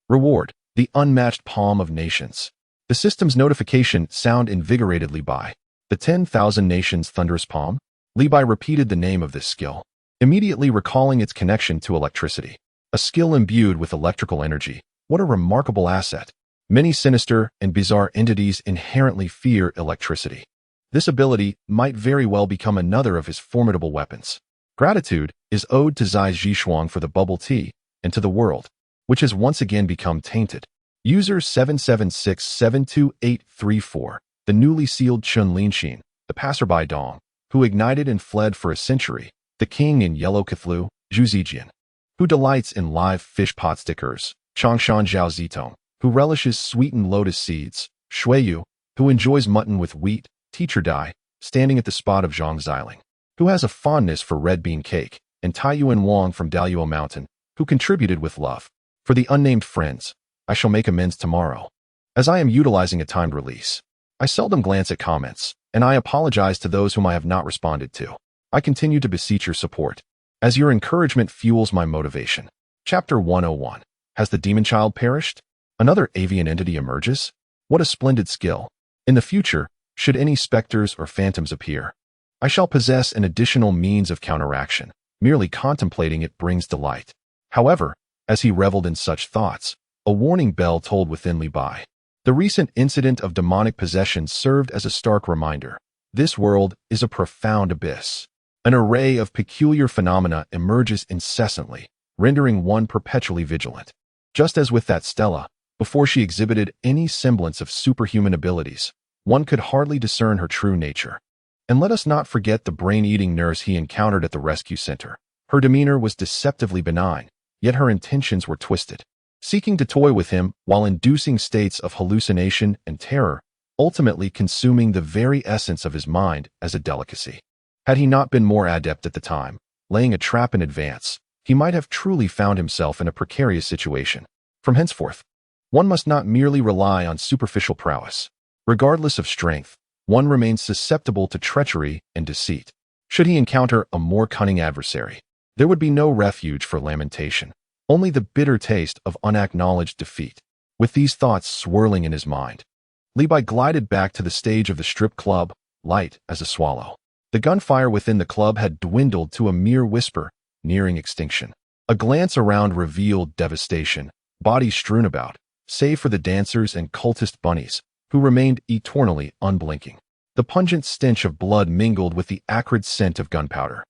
[SPEAKER 1] Reward, the unmatched palm of nations." The system's notification sound invigorated Levi. The 10,000 nations thunderous palm? Levi repeated the name of this skill, immediately recalling its connection to electricity. A skill imbued with electrical energy. What a remarkable asset. Many sinister and bizarre entities inherently fear electricity. This ability might very well become another of his formidable weapons. Gratitude is owed to Zai Zhishuang for the bubble tea, and to the world, which has once again become tainted. User 776-72834, the newly sealed Chun Linxin, the passerby Dong, who ignited and fled for a century, the king in yellow Cthulhu, Zhu Zijian, who delights in live fish pot stickers, Changshan Zhao Zitong, who relishes sweetened lotus seeds, Shuiyu, who enjoys mutton with wheat, Teacher Dai, standing at the spot of Zhang Xiling, who has a fondness for red bean cake, and Taiyuan Wang from Daluo Mountain, who contributed with love. For the unnamed friends, I shall make amends tomorrow. As I am utilizing a timed release, I seldom glance at comments, and I apologize to those whom I have not responded to. I continue to beseech your support, as your encouragement fuels my motivation. Chapter 101. Has the demon child perished? Another avian entity emerges? What a splendid skill. In the future, should any specters or phantoms appear, I shall possess an additional means of counteraction. Merely contemplating it brings delight. However, as he reveled in such thoughts, a warning bell tolled within Levi. The recent incident of demonic possession served as a stark reminder. This world is a profound abyss. An array of peculiar phenomena emerges incessantly, rendering one perpetually vigilant. Just as with that Stella, before she exhibited any semblance of superhuman abilities, one could hardly discern her true nature. And let us not forget the brain-eating nurse he encountered at the rescue center. Her demeanor was deceptively benign, yet her intentions were twisted. Seeking to toy with him while inducing states of hallucination and terror, ultimately consuming the very essence of his mind as a delicacy. Had he not been more adept at the time, laying a trap in advance, he might have truly found himself in a precarious situation. From henceforth, one must not merely rely on superficial prowess. Regardless of strength, one remains susceptible to treachery and deceit. Should he encounter a more cunning adversary, there would be no refuge for lamentation, only the bitter taste of unacknowledged defeat. With these thoughts swirling in his mind, Levi glided back to the stage of the strip club, light as a swallow. The gunfire within the club had dwindled to a mere whisper, nearing extinction. A glance around revealed devastation, bodies strewn about, save for the dancers and cultist bunnies, who remained eternally unblinking. The pungent stench of blood mingled with the acrid scent of gunpowder,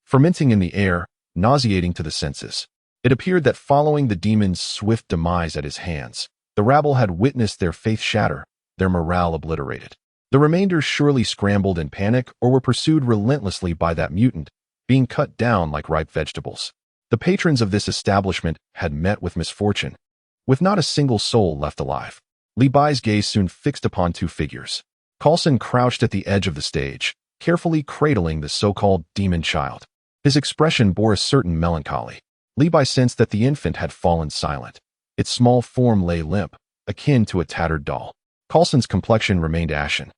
[SPEAKER 1] fermenting in the air, nauseating to the senses. It appeared that following the demon's swift demise at his hands, the rabble had witnessed their faith shatter, their morale obliterated. The remainder surely scrambled in panic or were pursued relentlessly by that mutant, being cut down like ripe vegetables. The patrons of this establishment had met with misfortune, with not a single soul left alive. Levi's gaze soon fixed upon two figures. Coulson crouched at the edge of the stage, carefully cradling the so-called demon child. His expression bore a certain melancholy. Levi sensed that the infant had fallen silent. Its small form lay limp, akin to a tattered doll. Coulson's complexion remained ashen,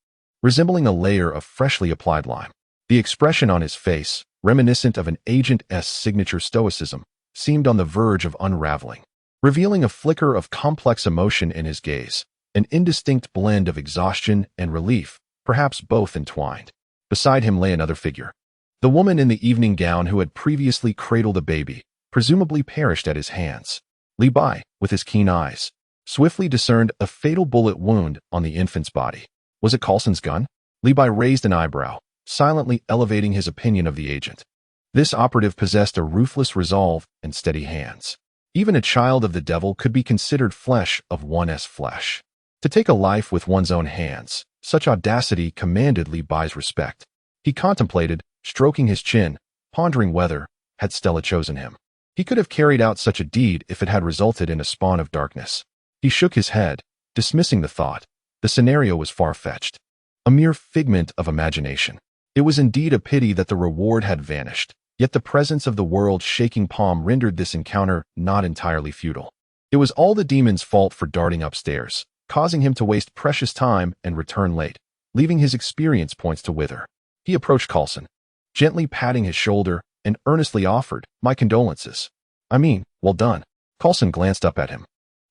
[SPEAKER 1] resembling a layer of freshly applied lime. The expression on his face, reminiscent of an Agent-S signature stoicism, seemed on the verge of unraveling, revealing a flicker of complex emotion in his gaze, an indistinct blend of exhaustion and relief, perhaps both entwined. Beside him lay another figure. The woman in the evening gown who had previously cradled a baby, presumably perished at his hands. Levi, with his keen eyes, swiftly discerned a fatal bullet wound on the infant's body. Was it Coulson's gun? Levi raised an eyebrow, silently elevating his opinion of the agent. This operative possessed a ruthless resolve and steady hands. Even a child of the devil could be considered flesh of one's flesh. To take a life with one's own hands, such audacity commanded Li Bai's respect. He contemplated, stroking his chin, pondering whether, had Stella chosen him, he could have carried out such a deed if it had resulted in a spawn of darkness. He shook his head, dismissing the thought. The scenario was far-fetched, a mere figment of imagination. It was indeed a pity that the reward had vanished, yet the presence of the world-shaking palm rendered this encounter not entirely futile. It was all the demon's fault for darting upstairs, causing him to waste precious time and return late, leaving his experience points to wither. He approached Coulson, gently patting his shoulder, and earnestly offered, "My condolences." Well done." Coulson glanced up at him,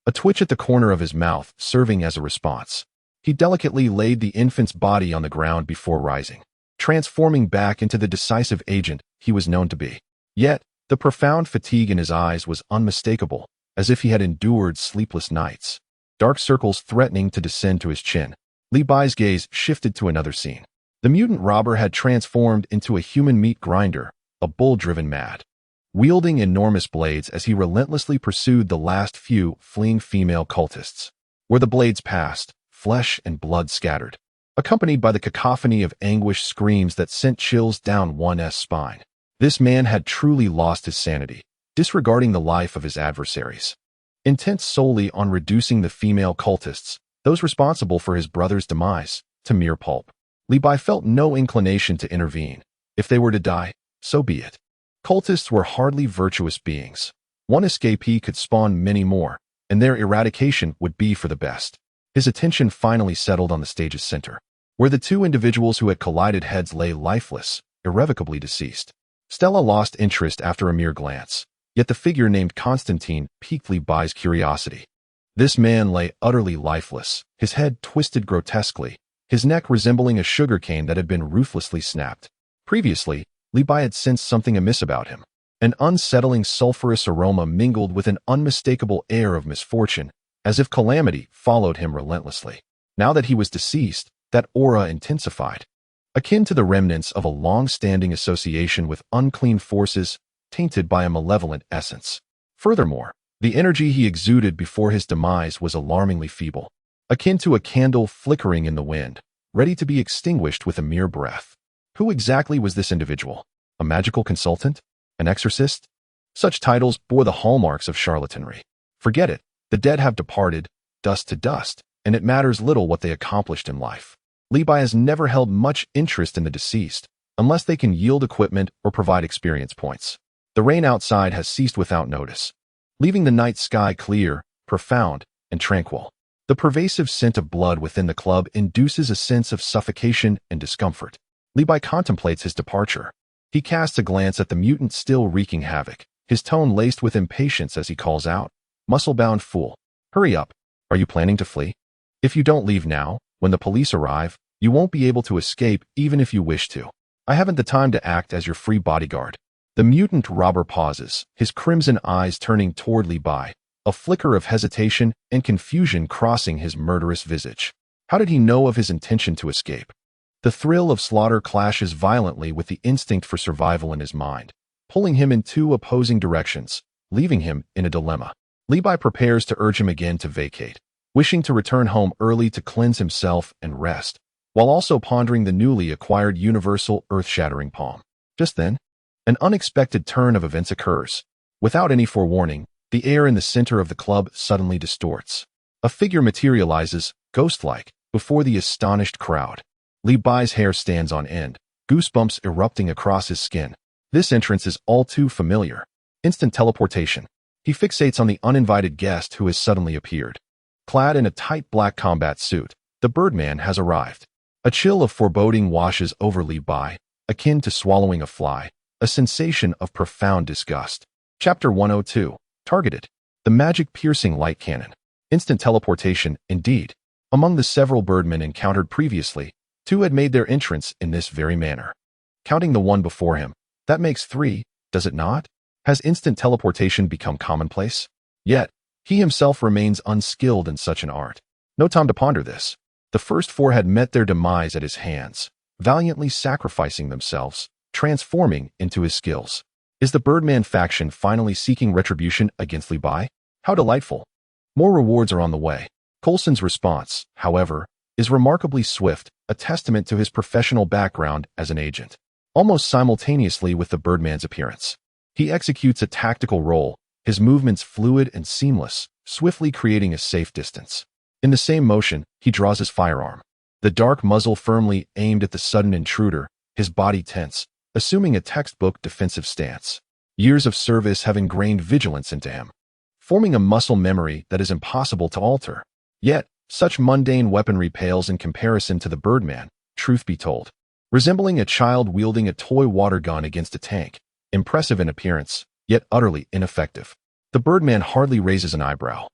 [SPEAKER 1] a twitch at the corner of his mouth serving as a response. He delicately laid the infant's body on the ground before rising, transforming back into the decisive agent he was known to be. Yet, the profound fatigue in his eyes was unmistakable, as if he had endured sleepless nights. Dark circles threatening to descend to his chin. Li Bai's gaze shifted to another scene. The mutant robber had transformed into a human meat grinder, a bull driven mad, wielding enormous blades as he relentlessly pursued the last few fleeing female cultists. Where the blades passed, flesh and blood scattered, accompanied by the cacophony of anguish screams that sent chills down one's spine. This man had truly lost his sanity, disregarding the life of his adversaries. Intent solely on reducing the female cultists, those responsible for his brother's demise, to mere pulp. Li Bai felt no inclination to intervene. If they were to die, so be it. Cultists were hardly virtuous beings. One escapee could spawn many more, and their eradication would be for the best. His attention finally settled on the stage's center, where the two individuals who had collided heads lay lifeless, irrevocably deceased. Stella lost interest after a mere glance, yet the figure named Constantine piqued Li Bai's curiosity. This man lay utterly lifeless, his head twisted grotesquely, his neck resembling a sugarcane that had been ruthlessly snapped. Previously, Li Bai had sensed something amiss about him. An unsettling sulphurous aroma mingled with an unmistakable air of misfortune, as if calamity followed him relentlessly. Now that he was deceased, that aura intensified, akin to the remnants of a long-standing association with unclean forces tainted by a malevolent essence. Furthermore, the energy he exuded before his demise was alarmingly feeble, akin to a candle flickering in the wind, ready to be extinguished with a mere breath. Who exactly was this individual? A magical consultant? An exorcist? Such titles bore the hallmarks of charlatanry. Forget it. The dead have departed, dust to dust, and it matters little what they accomplished in life. Li Bai has never held much interest in the deceased, unless they can yield equipment or provide experience points. The rain outside has ceased without notice, leaving the night sky clear, profound, and tranquil. The pervasive scent of blood within the club induces a sense of suffocation and discomfort. Li Bai contemplates his departure. He casts a glance at the mutant still wreaking havoc, his tone laced with impatience as he calls out, "Muscle-bound fool. Hurry up. Are you planning to flee? If you don't leave now, when the police arrive, you won't be able to escape even if you wish to. I haven't the time to act as your free bodyguard." The mutant robber pauses, his crimson eyes turning toward Li Bai, a flicker of hesitation and confusion crossing his murderous visage. How did he know of his intention to escape? The thrill of slaughter clashes violently with the instinct for survival in his mind, pulling him in two opposing directions, leaving him in a dilemma. Li Bai prepares to urge him again to vacate, wishing to return home early to cleanse himself and rest, while also pondering the newly acquired universal earth-shattering palm. Just then, an unexpected turn of events occurs. Without any forewarning, the air in the center of the club suddenly distorts. A figure materializes, ghost-like, before the astonished crowd. Li Bai's hair stands on end, goosebumps erupting across his skin. This entrance is all too familiar. Instant teleportation. He fixates on the uninvited guest who has suddenly appeared. Clad in a tight black combat suit, the Birdman has arrived. A chill of foreboding washes over Li Bai, akin to swallowing a fly, a sensation of profound disgust. Chapter 102. Targeted. The magic-piercing light cannon. Instant teleportation, indeed. Among the several Birdmen encountered previously, two had made their entrance in this very manner. Counting the one before him, that makes three, does it not? Has instant teleportation become commonplace? Yet, he himself remains unskilled in such an art. No time to ponder this. The first four had met their demise at his hands, valiantly sacrificing themselves, transforming into his skills. Is the Birdman faction finally seeking retribution against Li Bai? How delightful. More rewards are on the way. Coulson's response, however, is remarkably swift, a testament to his professional background as an agent. Almost simultaneously with the Birdman's appearance, he executes a tactical role, his movements fluid and seamless, swiftly creating a safe distance. In the same motion, he draws his firearm, the dark muzzle firmly aimed at the sudden intruder, his body tense, assuming a textbook defensive stance. Years of service have ingrained vigilance into him, forming a muscle memory that is impossible to alter. Yet, such mundane weaponry pales in comparison to the Birdman, truth be told. Resembling a child wielding a toy water gun against a tank, impressive in appearance, yet utterly ineffective. The Birdman hardly raises an eyebrow,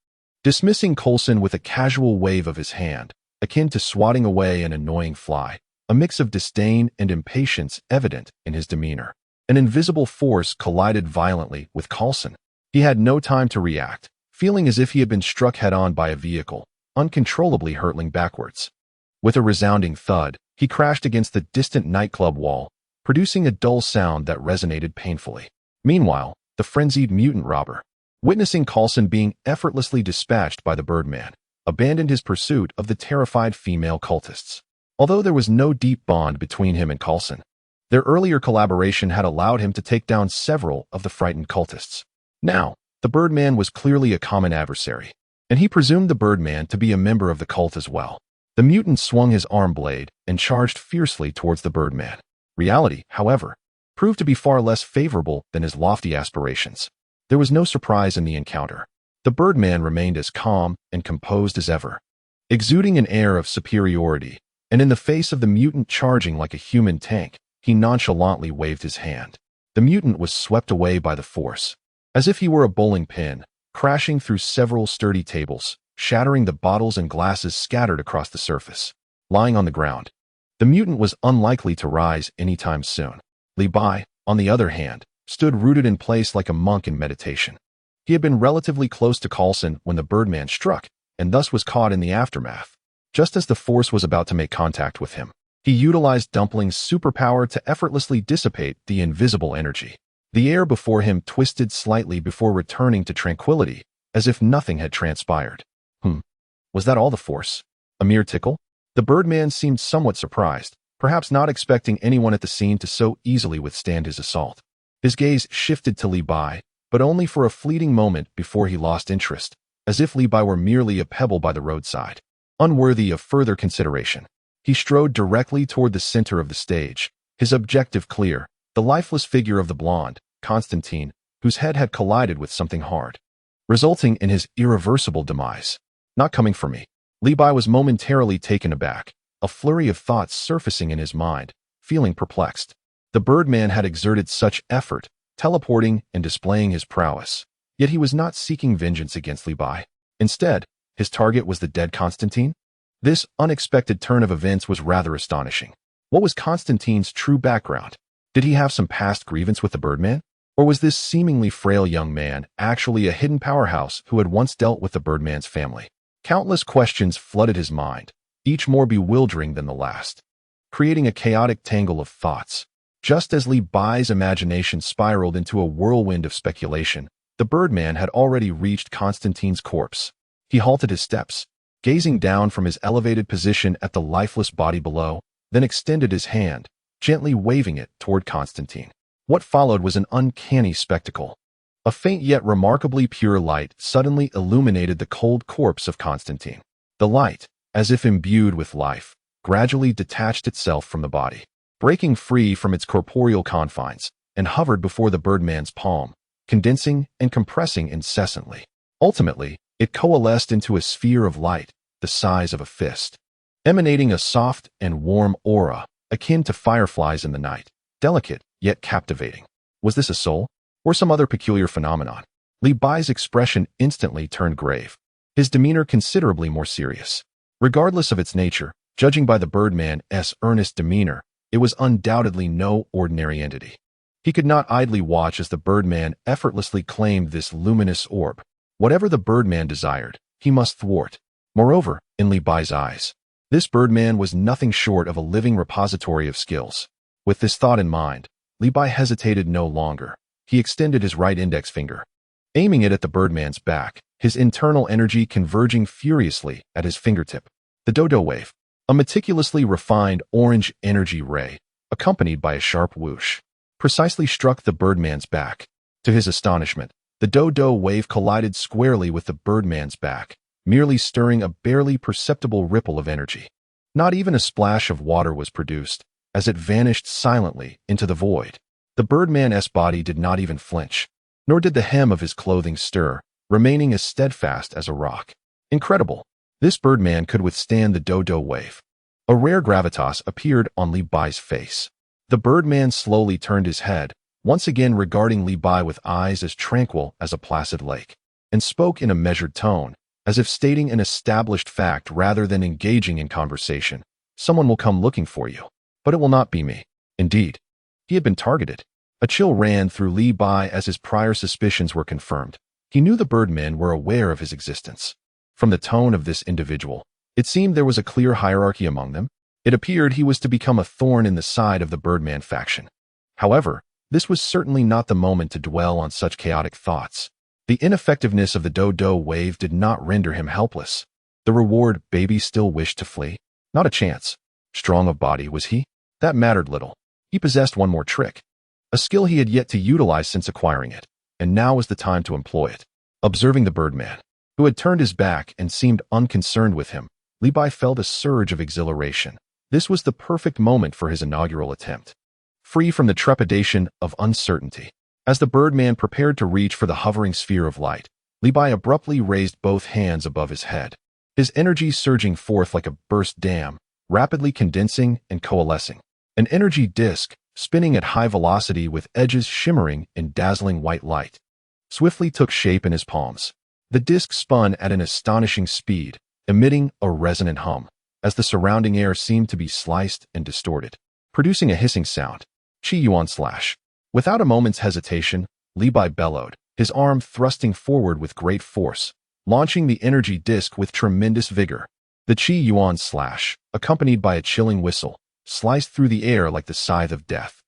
[SPEAKER 1] dismissing Coulson with a casual wave of his hand, akin to swatting away an annoying fly, a mix of disdain and impatience evident in his demeanor. An invisible force collided violently with Coulson. He had no time to react, feeling as if he had been struck head-on by a vehicle, uncontrollably hurtling backwards. With a resounding thud, he crashed against the distant nightclub wall, producing a dull sound that resonated painfully. Meanwhile, the frenzied mutant robber, witnessing Coulson being effortlessly dispatched by the Birdman, abandoned his pursuit of the terrified female cultists. Although there was no deep bond between him and Coulson, their earlier collaboration had allowed him to take down several of the frightened cultists. Now, the Birdman was clearly a common adversary, and he presumed the Birdman to be a member of the cult as well. The mutant swung his arm blade and charged fiercely towards the Birdman. Reality, however, proved to be far less favorable than his lofty aspirations. There was no surprise in the encounter. The Birdman remained as calm and composed as ever, exuding an air of superiority, and in the face of the mutant charging like a human tank, he nonchalantly waved his hand. The mutant was swept away by the force, as if he were a bowling pin, crashing through several sturdy tables, shattering the bottles and glasses scattered across the surface. Lying on the ground, the mutant was unlikely to rise anytime soon. Li Bai, on the other hand, stood rooted in place like a monk in meditation. He had been relatively close to Coulson when the Birdman struck, and thus was caught in the aftermath. Just as the force was about to make contact with him, he utilized Dumpling's superpower to effortlessly dissipate the invisible energy. The air before him twisted slightly before returning to tranquility, as if nothing had transpired. Was that all the force? A mere tickle? The Birdman seemed somewhat surprised, perhaps not expecting anyone at the scene to so easily withstand his assault. His gaze shifted to Li Bai, but only for a fleeting moment before he lost interest, as if Li Bai were merely a pebble by the roadside, unworthy of further consideration. He strode directly toward the center of the stage, his objective clear, the lifeless figure of the blonde, Constantine, whose head had collided with something hard, resulting in his irreversible demise. Not coming for me. Li Bai was momentarily taken aback, a flurry of thoughts surfacing in his mind, feeling perplexed. The Birdman had exerted such effort, teleporting and displaying his prowess, yet he was not seeking vengeance against Li Bai. Instead, his target was the dead Constantine? This unexpected turn of events was rather astonishing. What was Constantine's true background? Did he have some past grievance with the Birdman? Or was this seemingly frail young man actually a hidden powerhouse who had once dealt with the Birdman's family? Countless questions flooded his mind, each more bewildering than the last, creating a chaotic tangle of thoughts. Just as Li Bai's imagination spiraled into a whirlwind of speculation, the Birdman had already reached Constantine's corpse. He halted his steps, gazing down from his elevated position at the lifeless body below, then extended his hand, gently waving it toward Constantine. What followed was an uncanny spectacle. A faint yet remarkably pure light suddenly illuminated the cold corpse of Constantine. The light, as if imbued with life, gradually detached itself from the body, breaking free from its corporeal confines, and hovered before the Birdman's palm, condensing and compressing incessantly. Ultimately, it coalesced into a sphere of light, the size of a fist, emanating a soft and warm aura, akin to fireflies in the night, delicate yet captivating. Was this a soul, or some other peculiar phenomenon? Li Bai's expression instantly turned grave, his demeanor considerably more serious. Regardless of its nature, judging by the Birdman's earnest demeanor, it was undoubtedly no ordinary entity. He could not idly watch as the Birdman effortlessly claimed this luminous orb. Whatever the Birdman desired, he must thwart. Moreover, in Li Bai's eyes, this Birdman was nothing short of a living repository of skills. With this thought in mind, Li Bai hesitated no longer. He extended his right index finger, aiming it at the Birdman's back, his internal energy converging furiously at his fingertip. The dodo wave, a meticulously refined orange energy ray, accompanied by a sharp whoosh, precisely struck the Birdman's back. To his astonishment, the dodo wave collided squarely with the Birdman's back, merely stirring a barely perceptible ripple of energy. Not even a splash of water was produced, as it vanished silently into the void. The Birdman's body did not even flinch, nor did the hem of his clothing stir, remaining as steadfast as a rock. Incredible! This Birdman could withstand the dodo wave. A rare gravitas appeared on Li Bai's face. The Birdman slowly turned his head, once again regarding Li Bai with eyes as tranquil as a placid lake, and spoke in a measured tone, as if stating an established fact rather than engaging in conversation. Someone will come looking for you, but it will not be me. Indeed, he had been targeted. A chill ran through Li Bai as his prior suspicions were confirmed. He knew the Birdmen were aware of his existence. From the tone of this individual, it seemed there was a clear hierarchy among them. It appeared he was to become a thorn in the side of the Birdman faction. However, this was certainly not the moment to dwell on such chaotic thoughts. The ineffectiveness of the dodo wave did not render him helpless. The reward baby still wished to flee. Not a chance. Strong of body was he? That mattered little. He possessed one more trick, a skill he had yet to utilize since acquiring it, and now was the time to employ it. Observing the Birdman, who had turned his back and seemed unconcerned with him, Li Bai felt a surge of exhilaration. This was the perfect moment for his inaugural attempt. Free from the trepidation of uncertainty, as the Birdman prepared to reach for the hovering sphere of light, Li Bai abruptly raised both hands above his head, his energy surging forth like a burst dam, rapidly condensing and coalescing. An energy disk, spinning at high velocity with edges shimmering in dazzling white light, swiftly took shape in his palms. The disk spun at an astonishing speed, emitting a resonant hum, as the surrounding air seemed to be sliced and distorted, producing a hissing sound. Qi Yuan slash. Without a moment's hesitation, Li Bai bellowed, his arm thrusting forward with great force, launching the energy disk with tremendous vigor. The Qi Yuan slash, accompanied by a chilling whistle, sliced through the air like the scythe of death,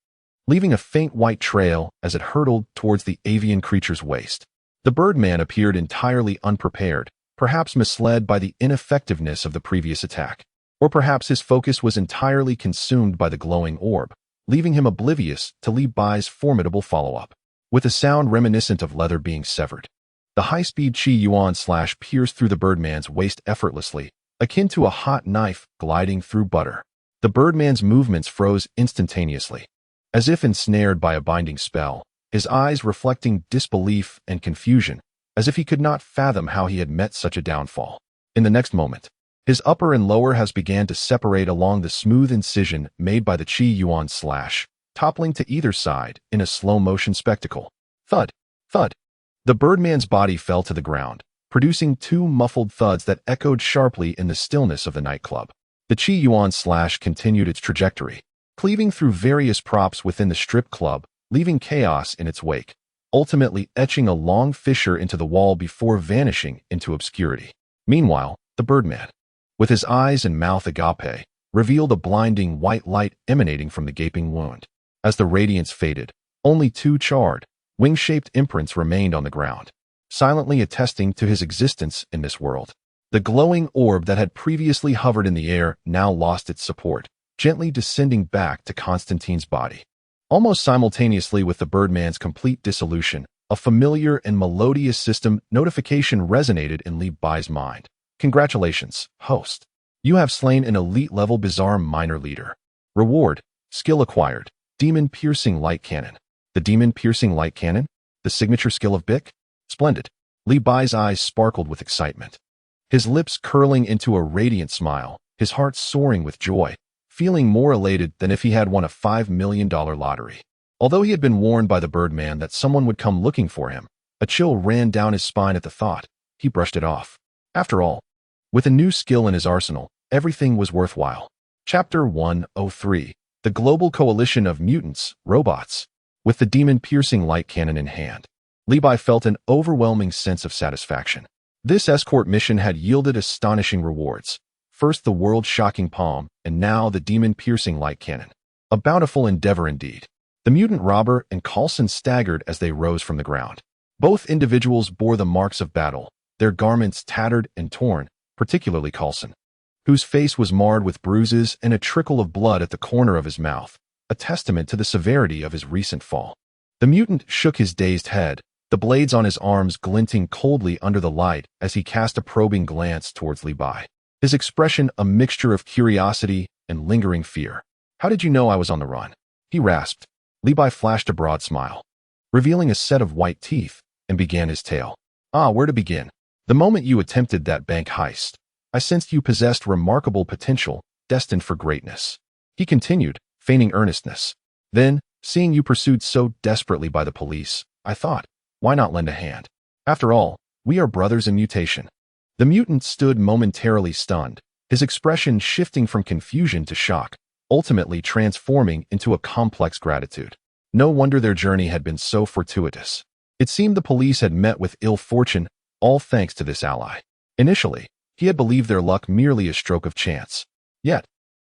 [SPEAKER 1] leaving a faint white trail as it hurtled towards the avian creature's waist. The Birdman appeared entirely unprepared, perhaps misled by the ineffectiveness of the previous attack, or perhaps his focus was entirely consumed by the glowing orb, leaving him oblivious to Li Bai's formidable follow-up. With a sound reminiscent of leather being severed, the high-speed Qi Yuan slash pierced through the Birdman's waist effortlessly, akin to a hot knife gliding through butter. The Birdman's movements froze instantaneously, as if ensnared by a binding spell, his eyes reflecting disbelief and confusion, as if he could not fathom how he had met such a downfall. In the next moment, his upper and lower halves began to separate along the smooth incision made by the Qi Yuan slash, toppling to either side in a slow-motion spectacle. Thud! Thud! The Birdman's body fell to the ground, producing two muffled thuds that echoed sharply in the stillness of the nightclub. The Qi Yuan slash continued its trajectory, cleaving through various props within the strip club, leaving chaos in its wake, ultimately etching a long fissure into the wall before vanishing into obscurity. Meanwhile, the Birdman, with his eyes and mouth agape, revealed a blinding white light emanating from the gaping wound. As the radiance faded, only two charred, wing-shaped imprints remained on the ground, silently attesting to his existence in this world. The glowing orb that had previously hovered in the air now lost its support, gently descending back to Constantine's body. Almost simultaneously with the Birdman's complete dissolution, a familiar and melodious system notification resonated in Li Bai's mind. Congratulations, host. You have slain an elite-level bizarre minor leader. Reward, skill acquired, Demon-Piercing Light Cannon. The Demon-Piercing Light Cannon? The signature skill of Bic? Splendid. Li Bai's eyes sparkled with excitement, his lips curling into a radiant smile, his heart soaring with joy, feeling more elated than if he had won a $5 million lottery. Although he had been warned by the Birdman that someone would come looking for him, a chill ran down his spine at the thought. He brushed it off. After all, with a new skill in his arsenal, everything was worthwhile. Chapter 103. The Global Coalition of Mutants, Robots. With the Demon-Piercing Light Cannon in hand, Li Bai felt an overwhelming sense of satisfaction. This escort mission had yielded astonishing rewards. First the world-shocking palm, and now the Demon-Piercing Light Cannon. A bountiful endeavor indeed. The mutant robber and Coulson staggered as they rose from the ground. Both individuals bore the marks of battle, their garments tattered and torn, particularly Coulson, whose face was marred with bruises and a trickle of blood at the corner of his mouth, a testament to the severity of his recent fall. The mutant shook his dazed head, the blades on his arms glinting coldly under the light as he cast a probing glance towards Li Bai, his expression a mixture of curiosity and lingering fear. "How did you know I was on the run?" he rasped. Li Bai flashed a broad smile, revealing a set of white teeth, and began his tale. "Where to begin? The moment you attempted that bank heist, I sensed you possessed remarkable potential, destined for greatness," he continued, feigning earnestness. "Then, seeing you pursued so desperately by the police, I thought, why not lend a hand? After all, we are brothers in mutation." The mutant stood momentarily stunned, his expression shifting from confusion to shock, ultimately transforming into a complex gratitude. No wonder their journey had been so fortuitous. It seemed the police had met with ill fortune, all thanks to this ally. Initially, he had believed their luck merely a stroke of chance. Yet,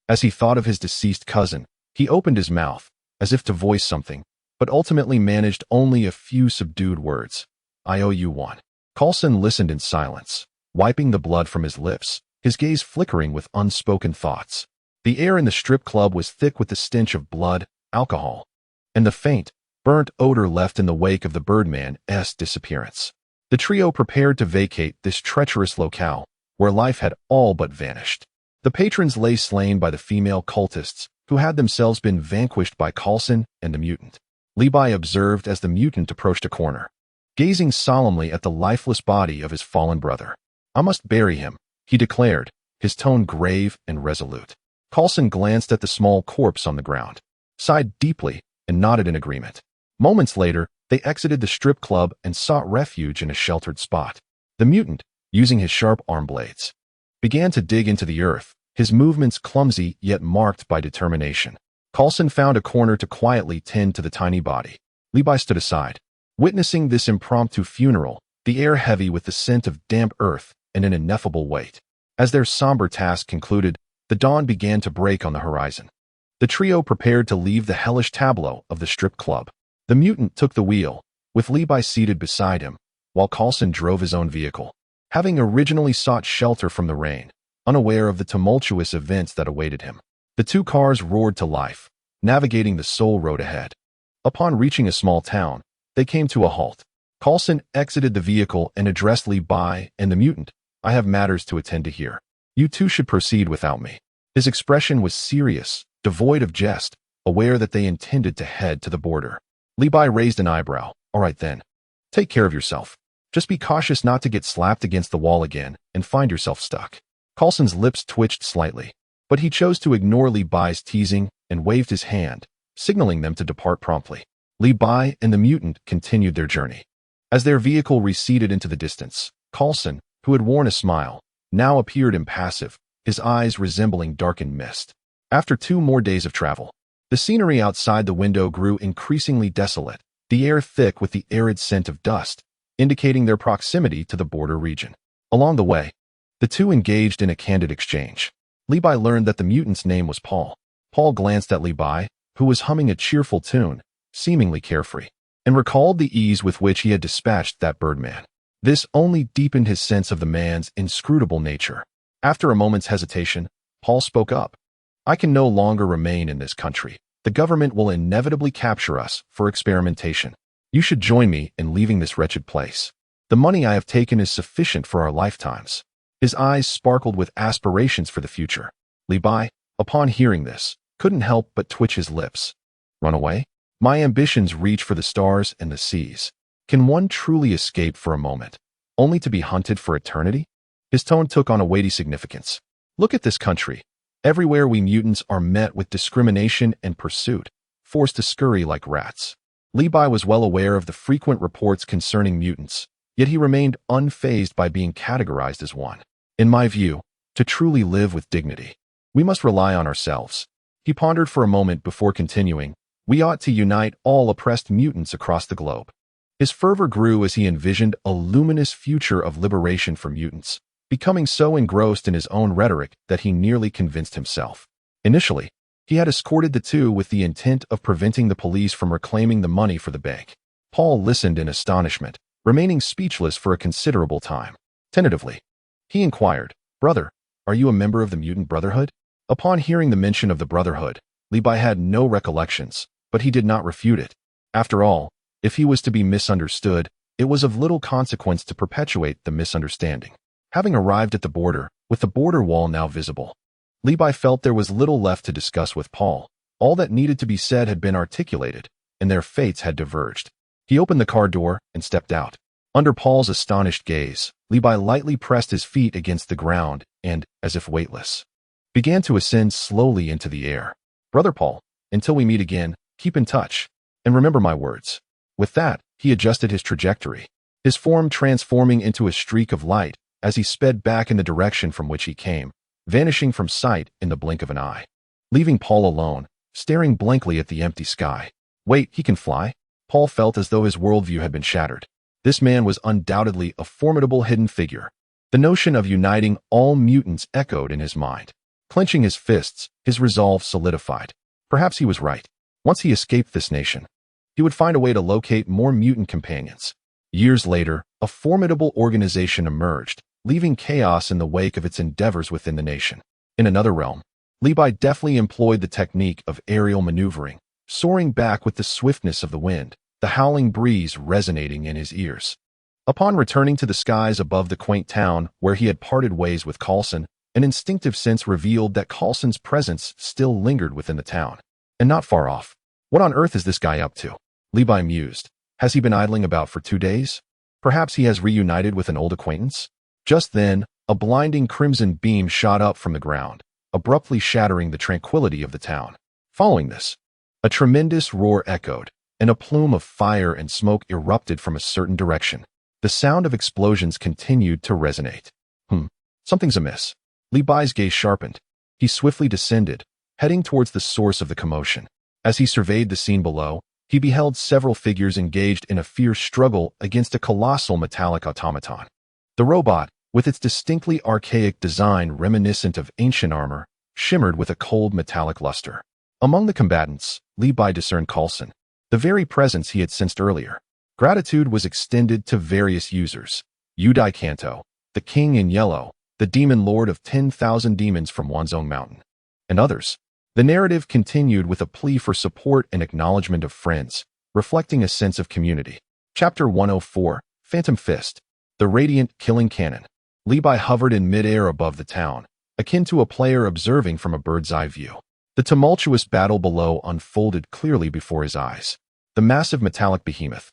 [SPEAKER 1] as he thought of his deceased cousin, he opened his mouth, as if to voice something, but ultimately managed only a few subdued words. "I owe you one." Coulson listened in silence, wiping the blood from his lips, his gaze flickering with unspoken thoughts. The air in the strip club was thick with the stench of blood, alcohol, and the faint, burnt odor left in the wake of the Birdman's disappearance. The trio prepared to vacate this treacherous locale, where life had all but vanished. The patrons lay slain by the female cultists, who had themselves been vanquished by Coulson and the mutant. Li Bai observed as the mutant approached a corner, gazing solemnly at the lifeless body of his fallen brother. "I must bury him," he declared, his tone grave and resolute. Coulson glanced at the small corpse on the ground, sighed deeply, and nodded in agreement. Moments later, they exited the strip club and sought refuge in a sheltered spot. The mutant, using his sharp arm blades, began to dig into the earth, his movements clumsy yet marked by determination. Coulson found a corner to quietly tend to the tiny body. Li Bai stood aside, witnessing this impromptu funeral, the air heavy with the scent of damp earth and an ineffable weight. As their somber task concluded, the dawn began to break on the horizon. The trio prepared to leave the hellish tableau of the strip club. The mutant took the wheel, with Li Bai seated beside him, while Coulson drove his own vehicle, having originally sought shelter from the rain, unaware of the tumultuous events that awaited him. The two cars roared to life, navigating the sole road ahead. Upon reaching a small town, they came to a halt. Coulson exited the vehicle and addressed Li Bai and the mutant. "I have matters to attend to here. You two should proceed without me." His expression was serious, devoid of jest, aware that they intended to head to the border. Li Bai raised an eyebrow. "All right then. Take care of yourself. Just be cautious not to get slapped against the wall again and find yourself stuck." Coulson's lips twitched slightly, but he chose to ignore Li Bai's teasing and waved his hand, signaling them to depart promptly. Li Bai and the mutant continued their journey. As their vehicle receded into the distance, Coulson, who had worn a smile, now appeared impassive, his eyes resembling darkened mist. After 2 more days of travel, the scenery outside the window grew increasingly desolate, the air thick with the arid scent of dust, indicating their proximity to the border region. Along the way, the two engaged in a candid exchange. Li Bai learned that the mutant's name was Paul. Paul glanced at Li Bai, who was humming a cheerful tune, seemingly carefree, and recalled the ease with which he had dispatched that Birdman. This only deepened his sense of the man's inscrutable nature. After a moment's hesitation, Paul spoke up. "I can no longer remain in this country. The government will inevitably capture us for experimentation. You should join me in leaving this wretched place. The money I have taken is sufficient for our lifetimes." His eyes sparkled with aspirations for the future. Li Bai, upon hearing this, couldn't help but twitch his lips. "Run away? My ambitions reach for the stars and the seas. Can one truly escape for a moment, only to be hunted for eternity?" His tone took on a weighty significance. "Look at this country. Everywhere we mutants are met with discrimination and pursuit, forced to scurry like rats." Li Bai was well aware of the frequent reports concerning mutants, yet he remained unfazed by being categorized as one. "In my view, to truly live with dignity, we must rely on ourselves." He pondered for a moment before continuing, "We ought to unite all oppressed mutants across the globe." His fervor grew as he envisioned a luminous future of liberation for mutants, becoming so engrossed in his own rhetoric that he nearly convinced himself. Initially, he had escorted the two with the intent of preventing the police from reclaiming the money for the bank. Paul listened in astonishment, remaining speechless for a considerable time. Tentatively, he inquired, "Brother, are you a member of the Mutant Brotherhood?" Upon hearing the mention of the Brotherhood, Levi had no recollections, but he did not refute it. After all, if he was to be misunderstood, it was of little consequence to perpetuate the misunderstanding. Having arrived at the border, with the border wall now visible, Levi felt there was little left to discuss with Paul. All that needed to be said had been articulated, and their fates had diverged. He opened the car door and stepped out. Under Paul's astonished gaze, Levi lightly pressed his feet against the ground and, as if weightless, began to ascend slowly into the air. "Brother Paul, until we meet again, keep in touch, and remember my words." With that, he adjusted his trajectory, his form transforming into a streak of light as he sped back in the direction from which he came, vanishing from sight in the blink of an eye. Leaving Paul alone, staring blankly at the empty sky. Wait, he can fly? Paul felt as though his worldview had been shattered. This man was undoubtedly a formidable hidden figure. The notion of uniting all mutants echoed in his mind. Clenching his fists, his resolve solidified. Perhaps he was right. Once he escaped this nation, he would find a way to locate more mutant companions. Years later, a formidable organization emerged, leaving chaos in the wake of its endeavors within the nation. In another realm, Levi deftly employed the technique of aerial maneuvering, soaring back with the swiftness of the wind, the howling breeze resonating in his ears. Upon returning to the skies above the quaint town where he had parted ways with Coulson, an instinctive sense revealed that Coulson's presence still lingered within the town, and not far off. What on earth is this guy up to? Levi mused. Has he been idling about for 2 days? Perhaps he has reunited with an old acquaintance? Just then, a blinding crimson beam shot up from the ground, abruptly shattering the tranquility of the town. Following this, a tremendous roar echoed, and a plume of fire and smoke erupted from a certain direction. The sound of explosions continued to resonate. Something's amiss. Levi's gaze sharpened. He swiftly descended, heading towards the source of the commotion. As he surveyed the scene below, he beheld several figures engaged in a fierce struggle against a colossal metallic automaton. The robot, with its distinctly archaic design reminiscent of ancient armor, shimmered with a cold metallic luster. Among the combatants, Levi discerned Coulson, the very presence he had sensed earlier. Gratitude was extended to various users. Udai Kanto, the King in Yellow, the Demon Lord of 10,000 demons from Wanzhong Mountain, and others. The narrative continued with a plea for support and acknowledgement of friends, reflecting a sense of community. Chapter 104, Phantom Fist, the Radiant Killing Cannon. Levi hovered in midair above the town, akin to a player observing from a bird's-eye view. The tumultuous battle below unfolded clearly before his eyes. The massive metallic behemoth,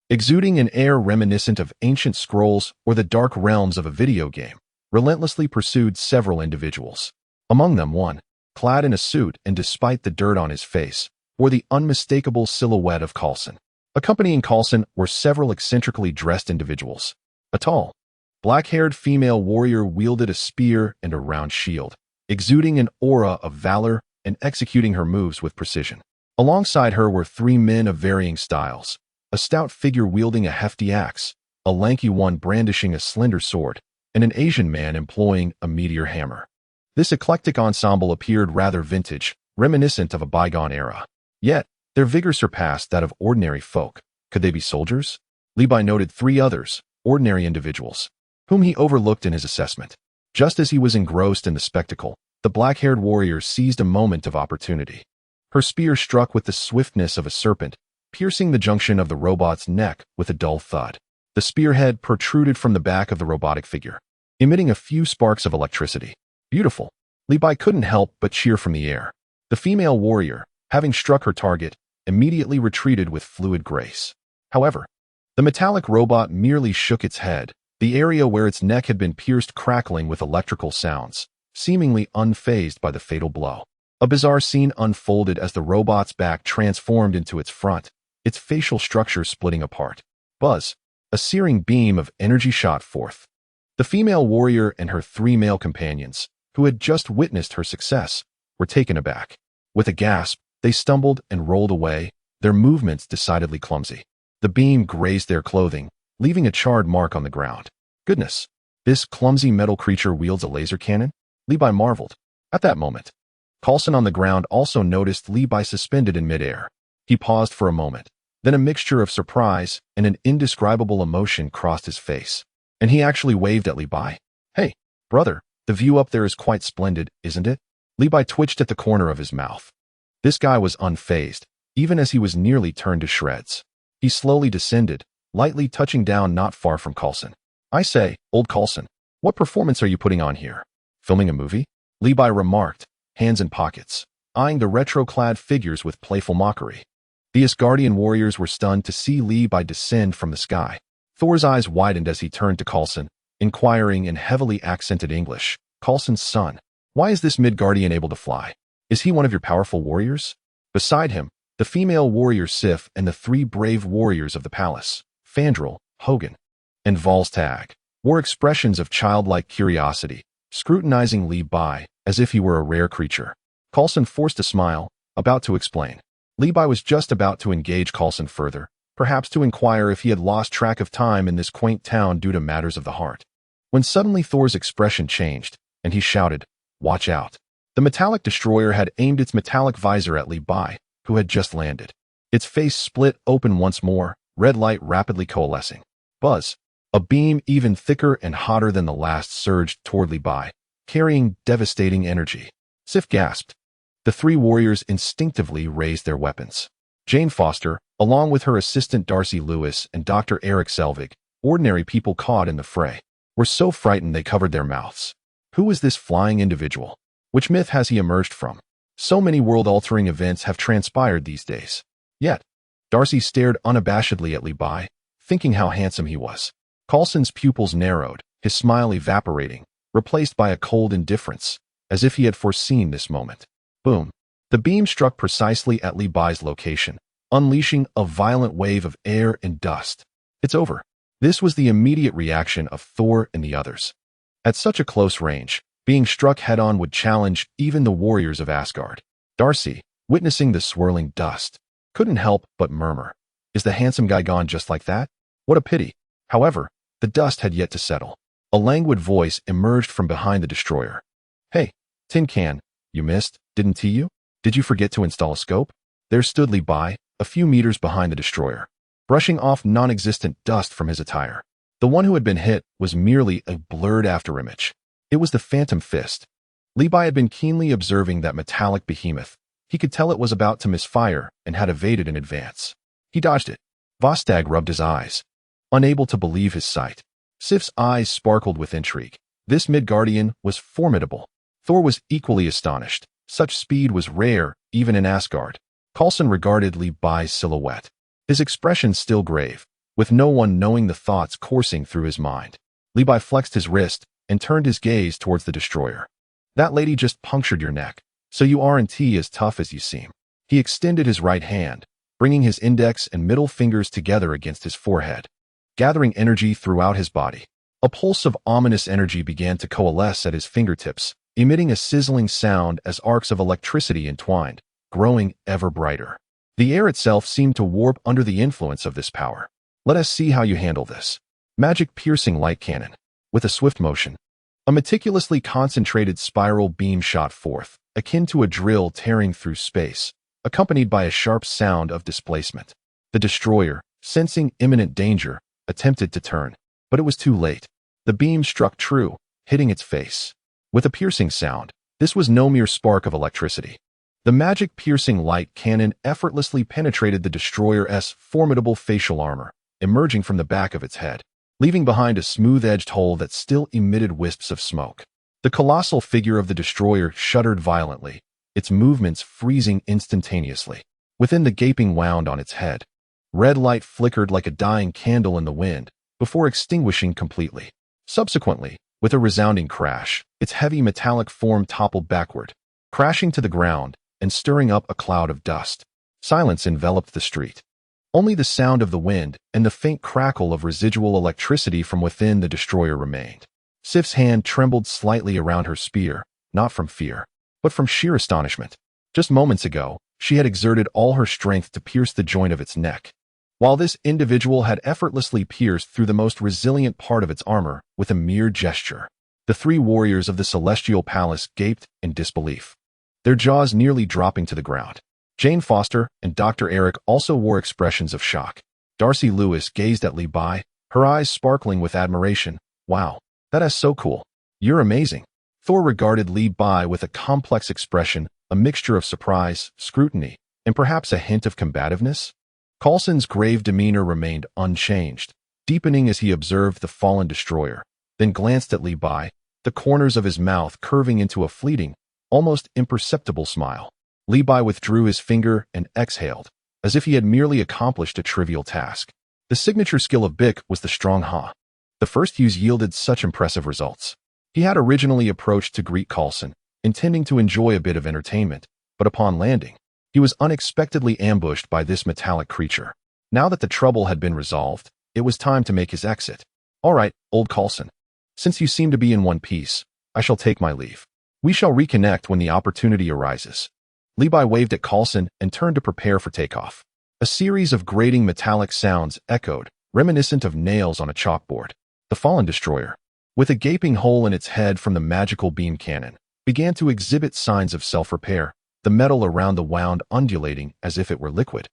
[SPEAKER 1] exuding an air reminiscent of ancient scrolls or the dark realms of a video game, relentlessly pursued several individuals. Among them one, clad in a suit and despite the dirt on his face, wore the unmistakable silhouette of Coulson. Accompanying Coulson were several eccentrically dressed individuals. A tall, black-haired female warrior wielded a spear and a round shield, exuding an aura of valor and executing her moves with precision. Alongside her were 3 men of varying styles, a stout figure wielding a hefty axe, a lanky one brandishing a slender sword, and an Asian man employing a meteor hammer. This eclectic ensemble appeared rather vintage, reminiscent of a bygone era. Yet, their vigor surpassed that of ordinary folk. Could they be soldiers? Levi noted 3 others, ordinary individuals, whom he overlooked in his assessment. Just as he was engrossed in the spectacle, the black-haired warrior seized a moment of opportunity. Her spear struck with the swiftness of a serpent, piercing the junction of the robot's neck with a dull thud. The spearhead protruded from the back of the robotic figure, emitting a few sparks of electricity. Beautiful. Levi couldn't help but cheer from the air. The female warrior, having struck her target, immediately retreated with fluid grace. However, the metallic robot merely shook its head, the area where its neck had been pierced crackling with electrical sounds, seemingly unfazed by the fatal blow. A bizarre scene unfolded as the robot's back transformed into its front, its facial structure splitting apart. Buzz, a searing beam of energy shot forth. The female warrior and her 3 male companions, who had just witnessed her success, were taken aback. With a gasp, they stumbled and rolled away, their movements decidedly clumsy. The beam grazed their clothing, leaving a charred mark on the ground. Goodness, this clumsy metal creature wields a laser cannon? Levi marveled. At that moment, Coulson on the ground also noticed Levi suspended in midair. He paused for a moment, then a mixture of surprise and an indescribable emotion crossed his face. And he actually waved at Li Bai. Hey, brother, the view up there is quite splendid, isn't it? Li Bai twitched at the corner of his mouth. This guy was unfazed, even as he was nearly turned to shreds. He slowly descended, lightly touching down not far from Coulson. I say, old Coulson, what performance are you putting on here? Filming a movie? Li Bai remarked, hands in pockets, eyeing the retro-clad figures with playful mockery. The Asgardian warriors were stunned to see Li Bai descend from the sky. Thor's eyes widened as he turned to Coulson, inquiring in heavily accented English, Coulson's son, why is this Midgardian able to fly? Is he one of your powerful warriors? Beside him, the female warrior Sif and the three brave warriors of the palace, Fandral, Hogan, and Volstagg, wore expressions of childlike curiosity, scrutinizing Li Bai as if he were a rare creature. Coulson forced a smile, about to explain. Li Bai was just about to engage Coulson further, perhaps to inquire if he had lost track of time in this quaint town due to matters of the heart, when suddenly Thor's expression changed, and he shouted, "Watch out." The metallic destroyer had aimed its metallic visor at Li Bai, who had just landed. Its face split open once more, red light rapidly coalescing. Buzz. A beam even thicker and hotter than the last surged toward Li Bai, carrying devastating energy. Sif gasped. The three warriors instinctively raised their weapons. Jane Foster, along with her assistant Darcy Lewis and Dr. Eric Selvig, ordinary people caught in the fray, were so frightened they covered their mouths. Who is this flying individual? Which myth has he emerged from? So many world-altering events have transpired these days. Yet, Darcy stared unabashedly at Li Bai, thinking how handsome he was. Coulson's pupils narrowed, his smile evaporating, replaced by a cold indifference, as if he had foreseen this moment. Boom. The beam struck precisely at Li Bai's location, unleashing a violent wave of air and dust. It's over. This was the immediate reaction of Thor and the others. At such a close range, being struck head-on would challenge even the warriors of Asgard. Darcy, witnessing the swirling dust, couldn't help but murmur, "Is the handsome guy gone just like that? What a pity." However, the dust had yet to settle. A languid voice emerged from behind the destroyer. "Hey, Tin Can, you missed, didn't you? Did you forget to install a scope?" There stood Li Bai, a few meters behind the destroyer, brushing off non-existent dust from his attire. The one who had been hit was merely a blurred afterimage. It was the Phantom Fist. Li Bai had been keenly observing that metallic behemoth. He could tell it was about to misfire and had evaded in advance. He dodged it. Volstagg rubbed his eyes, unable to believe his sight. Sif's eyes sparkled with intrigue. This Midgardian was formidable. Thor was equally astonished. Such speed was rare, even in Asgard. Coulson regarded Li Bai's silhouette, his expression still grave, with no one knowing the thoughts coursing through his mind. Li Bai flexed his wrist and turned his gaze towards the destroyer. "That lady just punctured your neck, so you aren't as tough as you seem." He extended his right hand, bringing his index and middle fingers together against his forehead, gathering energy throughout his body. A pulse of ominous energy began to coalesce at his fingertips, emitting a sizzling sound as arcs of electricity entwined, growing ever brighter. The air itself seemed to warp under the influence of this power. "Let us see how you handle this." Magic piercing light cannon. With a swift motion, a meticulously concentrated spiral beam shot forth, akin to a drill tearing through space, accompanied by a sharp sound of displacement. The destroyer, sensing imminent danger, attempted to turn, but it was too late. The beam struck true, hitting its face. With a piercing sound, this was no mere spark of electricity. The magic piercing light cannon effortlessly penetrated the destroyer's formidable facial armor, emerging from the back of its head, leaving behind a smooth-edged hole that still emitted wisps of smoke. The colossal figure of the destroyer shuddered violently, its movements freezing instantaneously. Within the gaping wound on its head, red light flickered like a dying candle in the wind, before extinguishing completely. Subsequently, with a resounding crash, its heavy metallic form toppled backward, crashing to the ground and stirring up a cloud of dust. Silence enveloped the street. Only the sound of the wind and the faint crackle of residual electricity from within the destroyer remained. Sif's hand trembled slightly around her spear, not from fear, but from sheer astonishment. Just moments ago, she had exerted all her strength to pierce the joint of its neck, while this individual had effortlessly pierced through the most resilient part of its armor with a mere gesture. The three warriors of the Celestial Palace gaped in disbelief, their jaws nearly dropping to the ground. Jane Foster and Dr. Eric also wore expressions of shock. Darcy Lewis gazed at Li Bai, her eyes sparkling with admiration, Wow, that is so cool. You're amazing. Thor regarded Li Bai with a complex expression, a mixture of surprise, scrutiny, and perhaps a hint of combativeness. Coulson's grave demeanor remained unchanged, deepening as he observed the fallen destroyer, then glanced at Li Bai, the corners of his mouth curving into a fleeting, almost imperceptible smile. Li Bai withdrew his finger and exhaled, as if he had merely accomplished a trivial task. The signature skill of Bick was the strong Ha. The first use yielded such impressive results. He had originally approached to greet Coulson, intending to enjoy a bit of entertainment, but upon landing, he was unexpectedly ambushed by this metallic creature. Now that the trouble had been resolved, it was time to make his exit. All right, old Coulson. Since you seem to be in one piece, I shall take my leave. We shall reconnect when the opportunity arises. Li Bai waved at Coulson and turned to prepare for takeoff. A series of grating metallic sounds echoed, reminiscent of nails on a chalkboard. The fallen destroyer, with a gaping hole in its head from the magical beam cannon, began to exhibit signs of self-repair, the metal around the wound undulating as if it were liquid.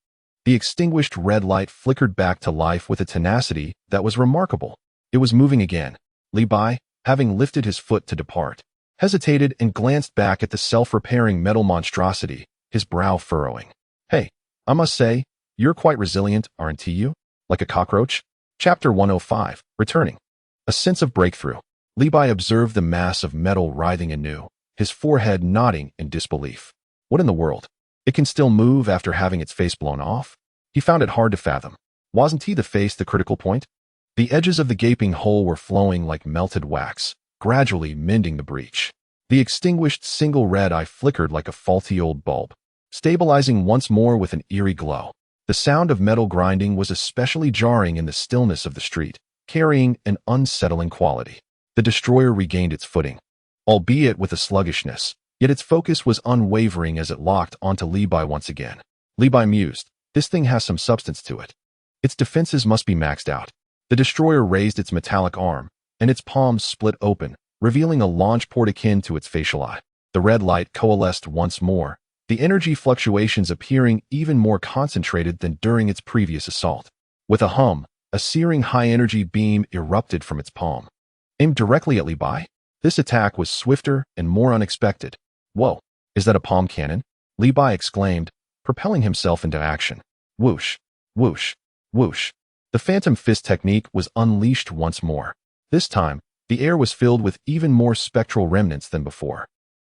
[SPEAKER 1] The extinguished red light flickered back to life with a tenacity that was remarkable. It was moving again. Li Bai, having lifted his foot to depart, hesitated and glanced back at the self-repairing metal monstrosity, his brow furrowing. Hey, I must say, you're quite resilient, aren't you? Like a cockroach? Chapter 105, Returning. A sense of breakthrough. Li Bai observed the mass of metal writhing anew, his forehead nodding in disbelief. What in the world? It can still move after having its face blown off? He found it hard to fathom. Wasn't the face the critical point? The edges of the gaping hole were flowing like melted wax, gradually mending the breach. The extinguished single red eye flickered like a faulty old bulb, stabilizing once more with an eerie glow. The sound of metal grinding was especially jarring in the stillness of the street, carrying an unsettling quality. The destroyer regained its footing, albeit with a sluggishness, yet its focus was unwavering as it locked onto Li Bai once again. Li Bai mused, this thing has some substance to it. Its defenses must be maxed out. The destroyer raised its metallic arm, and its palms split open, revealing a launch port akin to its facial eye. The red light coalesced once more, the energy fluctuations appearing even more concentrated than during its previous assault. With a hum, a searing high-energy beam erupted from its palm. Aimed directly at Li Bai, this attack was swifter and more unexpected. Whoa, is that a palm cannon? Li Bai exclaimed, propelling himself into action. Whoosh, whoosh, whoosh. The Phantom Fist technique was unleashed once more. This time, the air was filled with even more spectral remnants than before.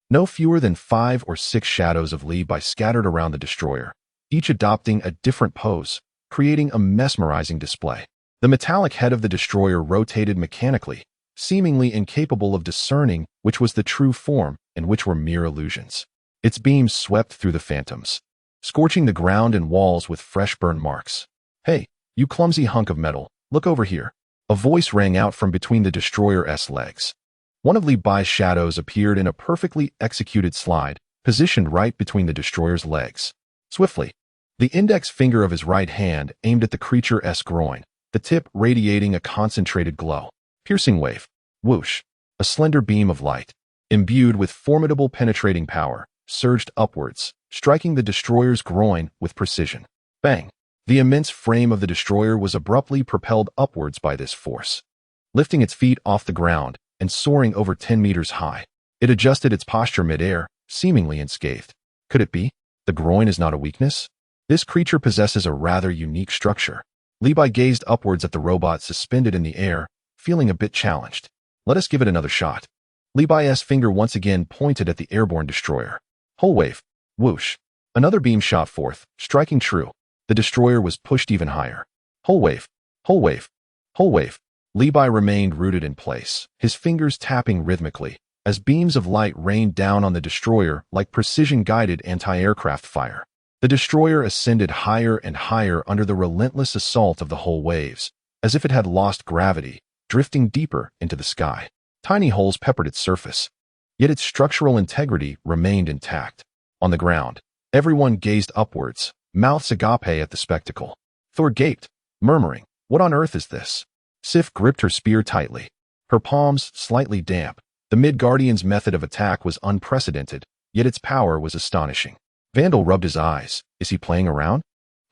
[SPEAKER 1] No fewer than 5 or 6 shadows of Li Bai scattered around the destroyer, each adopting a different pose, creating a mesmerizing display. The metallic head of the destroyer rotated mechanically, seemingly incapable of discerning which was the true form and which were mere illusions. Its beams swept through the phantoms, scorching the ground and walls with fresh burn marks. Hey, you clumsy hunk of metal, look over here. A voice rang out from between the destroyer's legs. One of Li Bai's shadows appeared in a perfectly executed slide, positioned right between the destroyer's legs. Swiftly, the index finger of his right hand aimed at the creature's groin, the tip radiating a concentrated glow. Piercing wave. Whoosh. A slender beam of light, imbued with formidable penetrating power, surged upwards, striking the destroyer's groin with precision. Bang. The immense frame of the destroyer was abruptly propelled upwards by this force. Lifting its feet off the ground and soaring over 10 meters high, it adjusted its posture mid-air, seemingly unscathed. Could it be? The groin is not a weakness? This creature possesses a rather unique structure. Li Bai gazed upwards at the robot suspended in the air, feeling a bit challenged. Let us give it another shot. Li Bai's finger once again pointed at the airborne destroyer. Whole wave. Whoosh. Another beam shot forth, striking true. The destroyer was pushed even higher. Whole wave. Whole wave. Whole wave. Li Bai remained rooted in place, his fingers tapping rhythmically, as beams of light rained down on the destroyer like precision-guided anti-aircraft fire. The destroyer ascended higher and higher under the relentless assault of the whole waves, as if it had lost gravity, drifting deeper into the sky. Tiny holes peppered its surface, yet its structural integrity remained intact. On the ground, everyone gazed upwards, mouths agape at the spectacle. Thor gaped, murmuring, "What on earth is this?" Sif gripped her spear tightly, her palms slightly damp. The Midgardian's method of attack was unprecedented, yet its power was astonishing. Vandal rubbed his eyes. Is he playing around?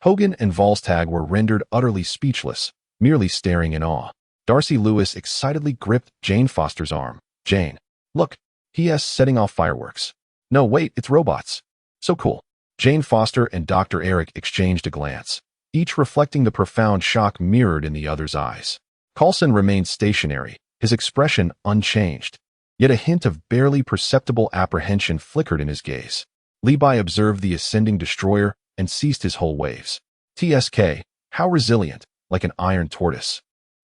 [SPEAKER 1] Hogan and Volstagg were rendered utterly speechless, merely staring in awe. Darcy Lewis excitedly gripped Jane Foster's arm. Jane, look, he setting off fireworks. No, wait, it's robots. So cool. Jane Foster and Dr. Eric exchanged a glance, each reflecting the profound shock mirrored in the other's eyes. Coulson remained stationary, his expression unchanged. Yet a hint of barely perceptible apprehension flickered in his gaze. Levi observed the ascending destroyer and ceased his whole waves. TSK, how resilient, like an iron tortoise.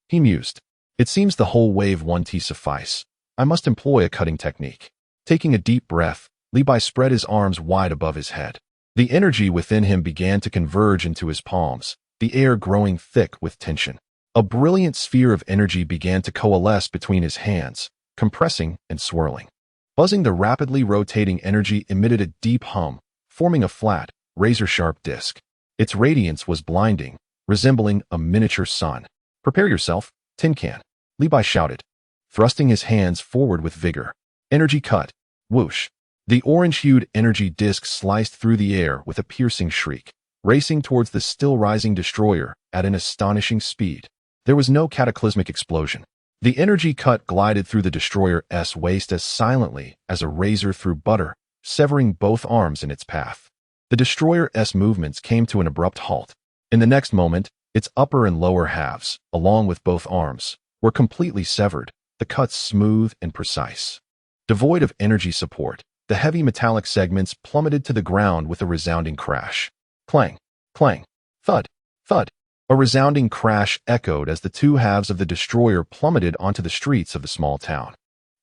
[SPEAKER 1] He mused. It seems the whole wave 1T suffice. I must employ a cutting technique. Taking a deep breath, Levi spread his arms wide above his head. The energy within him began to converge into his palms, the air growing thick with tension. A brilliant sphere of energy began to coalesce between his hands, compressing and swirling. Buzzing, the rapidly rotating energy emitted a deep hum, forming a flat, razor-sharp disc. Its radiance was blinding, resembling a miniature sun. Prepare yourself, tin can, Levi shouted, thrusting his hands forward with vigor. Energy cut. Whoosh. The orange-hued energy disc sliced through the air with a piercing shriek, racing towards the still-rising destroyer at an astonishing speed. There was no cataclysmic explosion. The energy cut glided through the destroyer's waist as silently as a razor through butter, severing both arms in its path. The destroyer's movements came to an abrupt halt. In the next moment, its upper and lower halves, along with both arms, were completely severed, the cuts smooth and precise. Devoid of energy support, the heavy metallic segments plummeted to the ground with a resounding crash. Clang, clang, thud, thud. A resounding crash echoed as the two halves of the destroyer plummeted onto the streets of the small town,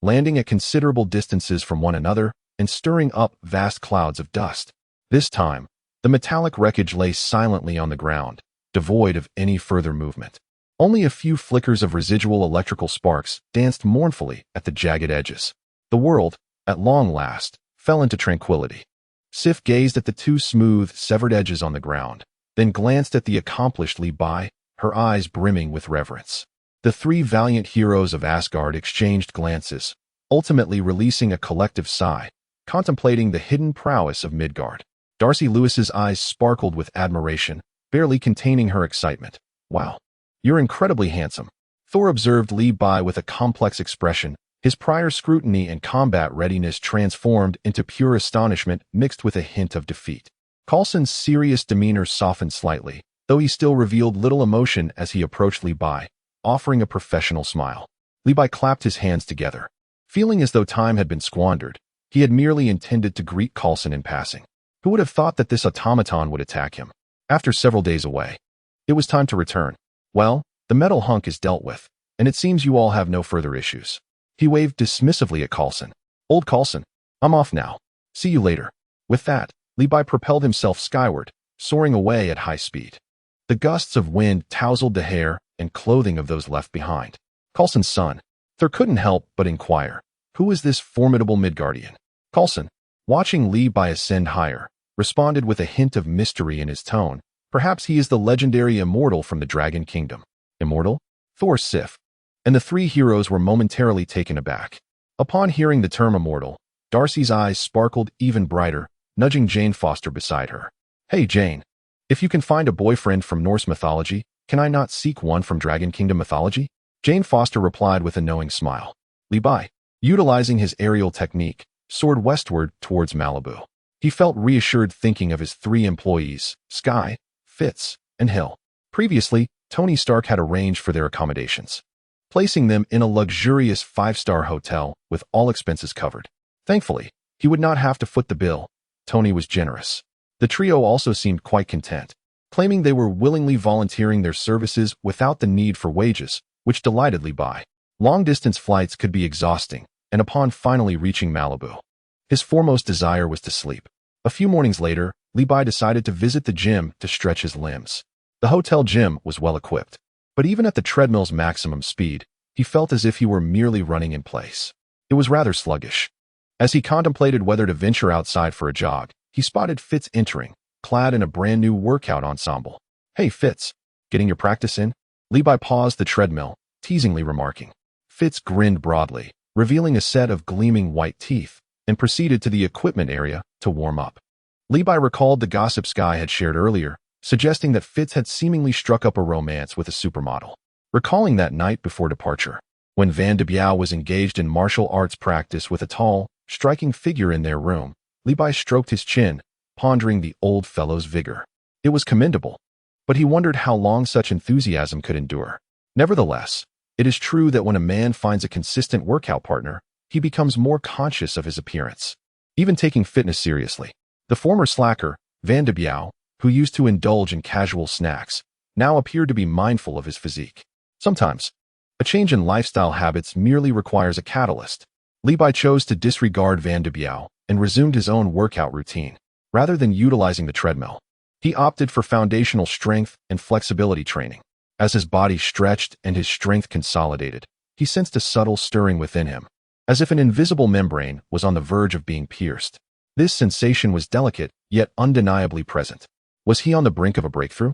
[SPEAKER 1] landing at considerable distances from one another and stirring up vast clouds of dust. This time, the metallic wreckage lay silently on the ground, devoid of any further movement. Only a few flickers of residual electrical sparks danced mournfully at the jagged edges. The world, at long last, fell into tranquility. Sif gazed at the two smooth, severed edges on the ground, then glanced at the accomplished Levi, her eyes brimming with reverence. The three valiant heroes of Asgard exchanged glances, ultimately releasing a collective sigh, contemplating the hidden prowess of Midgard. Darcy Lewis's eyes sparkled with admiration, barely containing her excitement. Wow, you're incredibly handsome. Thor observed Levi with a complex expression, his prior scrutiny and combat readiness transformed into pure astonishment mixed with a hint of defeat. Coulson's serious demeanor softened slightly, though he still revealed little emotion as he approached Levi, offering a professional smile. Levi clapped his hands together. Feeling as though time had been squandered, he had merely intended to greet Coulson in passing. Who would have thought that this automaton would attack him? After several days away, it was time to return. Well, the metal hunk is dealt with, and it seems you all have no further issues. He waved dismissively at Coulson. Old Coulson, I'm off now. See you later. With that, Levi propelled himself skyward, soaring away at high speed. The gusts of wind tousled the hair and clothing of those left behind. Coulson's son, Thor couldn't help but inquire, who is this formidable Midgardian? Coulson, watching Levi ascend higher, responded with a hint of mystery in his tone. Perhaps he is the legendary immortal from the Dragon Kingdom. Immortal? Thor Sif. And the three heroes were momentarily taken aback. Upon hearing the term immortal, Darcy's eyes sparkled even brighter, nudging Jane Foster beside her. Hey Jane, if you can find a boyfriend from Norse mythology, can I not seek one from Dragon Kingdom mythology? Jane Foster replied with a knowing smile. Levi, utilizing his aerial technique, soared westward towards Malibu. He felt reassured thinking of his three employees, Sky, Fitz, and Hill. Previously, Tony Stark had arranged for their accommodations, placing them in a luxurious 5-star hotel with all expenses covered. Thankfully, he would not have to foot the bill. Tony was generous. The trio also seemed quite content, claiming they were willingly volunteering their services without the need for wages, which delighted Levi. Long-distance flights could be exhausting, and upon finally reaching Malibu, his foremost desire was to sleep. A few mornings later, Levi decided to visit the gym to stretch his limbs. The hotel gym was well equipped, but even at the treadmill's maximum speed, he felt as if he were merely running in place. It was rather sluggish. As he contemplated whether to venture outside for a jog, he spotted Fitz entering, clad in a brand-new workout ensemble. Hey Fitz, getting your practice in? Levi paused the treadmill, teasingly remarking. Fitz grinned broadly, revealing a set of gleaming white teeth, and proceeded to the equipment area to warm up. Levi recalled the gossip Sky had shared earlier, suggesting that Fitz had seemingly struck up a romance with a supermodel. recalling that night before departure, when Van de Biao was engaged in martial arts practice with a tall, striking figure in their room. Li Bai stroked his chin, pondering the old fellow's vigor. It was commendable, but he wondered how long such enthusiasm could endure. Nevertheless, it is true that when a man finds a consistent workout partner, he becomes more conscious of his appearance, even taking fitness seriously. The former slacker, Van de Biao, who used to indulge in casual snacks, now appeared to be mindful of his physique. Sometimes, a change in lifestyle habits merely requires a catalyst. Li Bai chose to disregard Van de Biao and resumed his own workout routine. Rather than utilizing the treadmill, he opted for foundational strength and flexibility training. As his body stretched and his strength consolidated, he sensed a subtle stirring within him, as if an invisible membrane was on the verge of being pierced. This sensation was delicate, yet undeniably present. Was he on the brink of a breakthrough?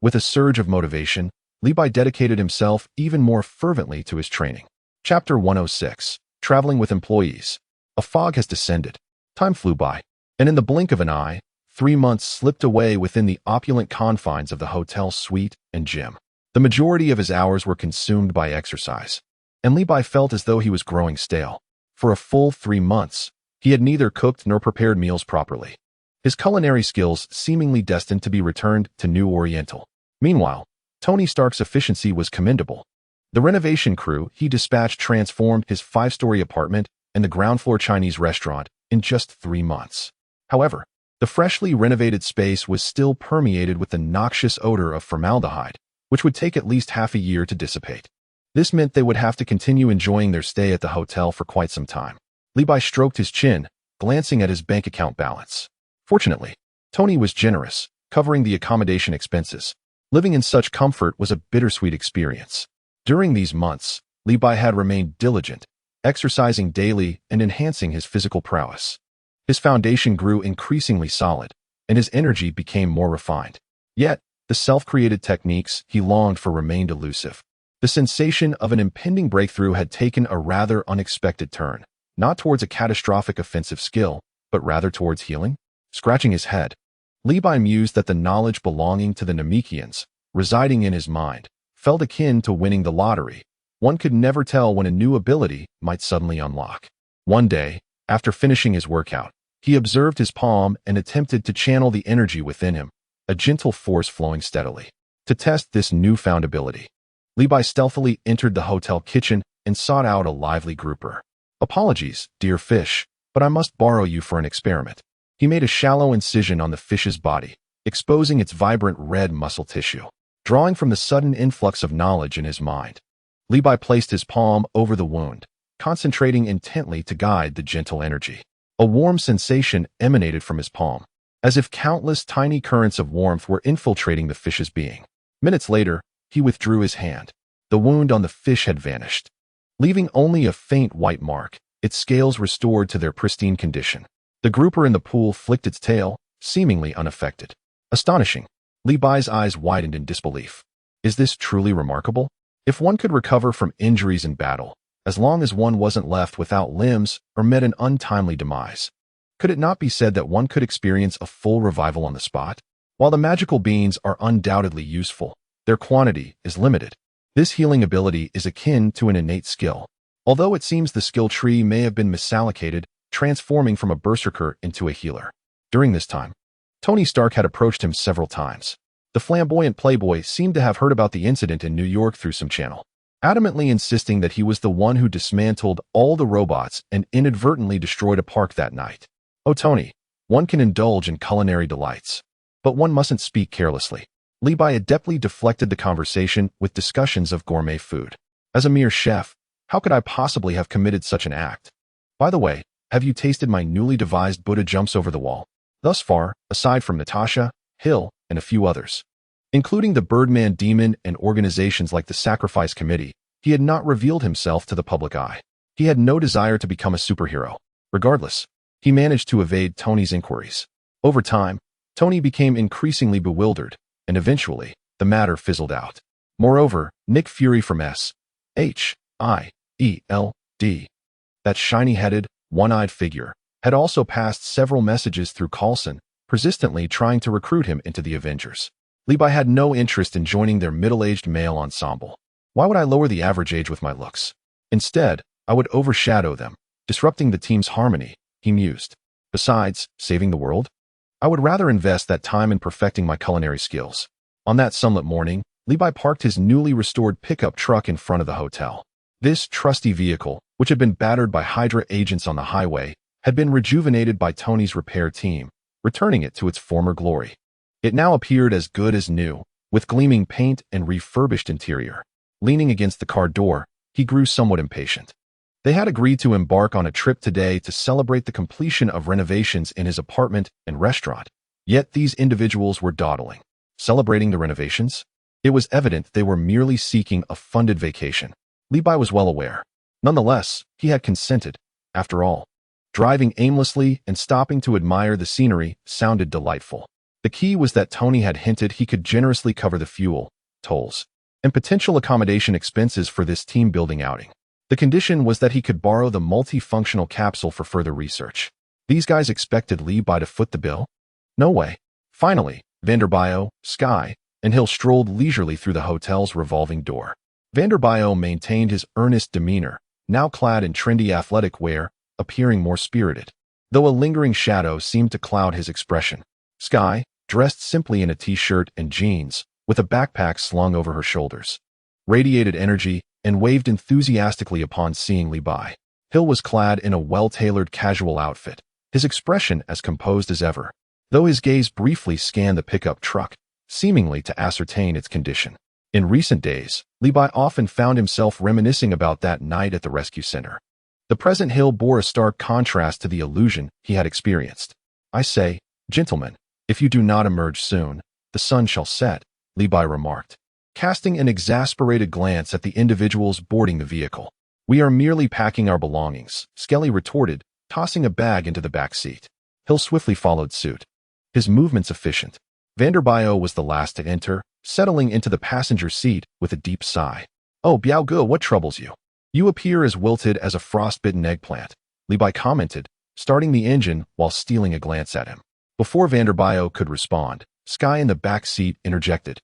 [SPEAKER 1] With a surge of motivation, Li Bai dedicated himself even more fervently to his training. Chapter 106. Traveling with Employees. A fog has descended. Time flew by, and in the blink of an eye, 3 months slipped away within the opulent confines of the hotel suite and gym. The majority of his hours were consumed by exercise, and Li Bai felt as though he was growing stale. For a full 3 months, he had neither cooked nor prepared meals properly, his culinary skills seemingly destined to be returned to New Oriental. Meanwhile, Tony Stark's efficiency was commendable. The renovation crew he dispatched transformed his 5-story apartment and the ground-floor Chinese restaurant in just 3 months. However, the freshly renovated space was still permeated with the noxious odor of formaldehyde, which would take at least half a year to dissipate. This meant they would have to continue enjoying their stay at the hotel for quite some time. Li Bai stroked his chin, glancing at his bank account balance. Fortunately, Tony was generous, covering the accommodation expenses. Living in such comfort was a bittersweet experience. During these months, Li Bai had remained diligent, exercising daily and enhancing his physical prowess. His foundation grew increasingly solid, and his energy became more refined. Yet, the self-created techniques he longed for remained elusive. The sensation of an impending breakthrough had taken a rather unexpected turn, not towards a catastrophic offensive skill, but rather towards healing. Scratching his head, Li Bai mused that the knowledge belonging to the Namekians, residing in his mind, felt akin to winning the lottery. One could never tell when a new ability might suddenly unlock. One day, after finishing his workout, he observed his palm and attempted to channel the energy within him, a gentle force flowing steadily. To test this newfound ability, Li Bai stealthily entered the hotel kitchen and sought out a lively grouper. "Apologies, dear fish, but I must borrow you for an experiment." He made a shallow incision on the fish's body, exposing its vibrant red muscle tissue. Drawing from the sudden influx of knowledge in his mind, Li Bai placed his palm over the wound, concentrating intently to guide the gentle energy. A warm sensation emanated from his palm, as if countless tiny currents of warmth were infiltrating the fish's being. Minutes later, he withdrew his hand. The wound on the fish had vanished, leaving only a faint white mark, its scales restored to their pristine condition. The grouper in the pool flicked its tail, seemingly unaffected. Astonishing. Li Bai's eyes widened in disbelief. Is this truly remarkable? If one could recover from injuries in battle, as long as one wasn't left without limbs or met an untimely demise, could it not be said that one could experience a full revival on the spot? While the magical beans are undoubtedly useful, their quantity is limited. This healing ability is akin to an innate skill, although it seems the skill tree may have been misallocated, transforming from a berserker into a healer. During this time, Tony Stark had approached him several times. The flamboyant playboy seemed to have heard about the incident in New York through some channel, adamantly insisting that he was the one who dismantled all the robots and inadvertently destroyed a park that night. "Oh, Tony, one can indulge in culinary delights, but one mustn't speak carelessly." Li Bai adeptly deflected the conversation with discussions of gourmet food. "As a mere chef, how could I possibly have committed such an act? By the way, have you tasted my newly devised Buddha jumps over the wall?" Thus far, aside from Natasha, Hill, and a few others, including the Birdman Demon and organizations like the Sacrifice Committee, he had not revealed himself to the public eye. He had no desire to become a superhero. Regardless, he managed to evade Tony's inquiries. Over time, Tony became increasingly bewildered, and eventually, the matter fizzled out. Moreover, Nick Fury from S.H.I.E.L.D., that shiny-headed, one-eyed figure, had also passed several messages through Coulson, persistently trying to recruit him into the Avengers. Li Bai had no interest in joining their middle-aged male ensemble. Why would I lower the average age with my looks? Instead, I would overshadow them, disrupting the team's harmony, he mused. Besides, saving the world? I would rather invest that time in perfecting my culinary skills. On that sunlit morning, Levi parked his newly restored pickup truck in front of the hotel. This trusty vehicle, which had been battered by Hydra agents on the highway, had been rejuvenated by Tony's repair team, returning it to its former glory. It now appeared as good as new, with gleaming paint and refurbished interior. Leaning against the car door, he grew somewhat impatient. They had agreed to embark on a trip today to celebrate the completion of renovations in his apartment and restaurant. Yet these individuals were dawdling. Celebrating the renovations? It was evident they were merely seeking a funded vacation. Levi was well aware. Nonetheless, he had consented. After all, driving aimlessly and stopping to admire the scenery sounded delightful. The key was that Tony had hinted he could generously cover the fuel, tolls, and potential accommodation expenses for this team-building outing. The condition was that he could borrow the multifunctional capsule for further research. These guys expected Levi to foot the bill? No way. Finally, Vanderbio, Sky, and Hill strolled leisurely through the hotel's revolving door. Vanderbio maintained his earnest demeanor, now clad in trendy athletic wear, appearing more spirited, though a lingering shadow seemed to cloud his expression. Sky, dressed simply in a t-shirt and jeans, with a backpack slung over her shoulders, radiated energy and waved enthusiastically upon seeing Levi. Hill was clad in a well-tailored casual outfit, his expression as composed as ever, though his gaze briefly scanned the pickup truck, seemingly to ascertain its condition. In recent days, Levi often found himself reminiscing about that night at the rescue center. The present Hill bore a stark contrast to the illusion he had experienced. I say, gentlemen, if you do not emerge soon, the sun shall set, Levi remarked, casting an exasperated glance at the individuals boarding the vehicle. We are merely packing our belongings, Skelly retorted, tossing a bag into the back seat. Hill swiftly followed suit, his movements efficient. Vanderbio was the last to enter, settling into the passenger seat with a deep sigh. Oh, Biaoge, what troubles you? You appear as wilted as a frostbitten eggplant, Levi commented, starting the engine while stealing a glance at him. Before Vanderbio could respond, Sky in the back seat interjected.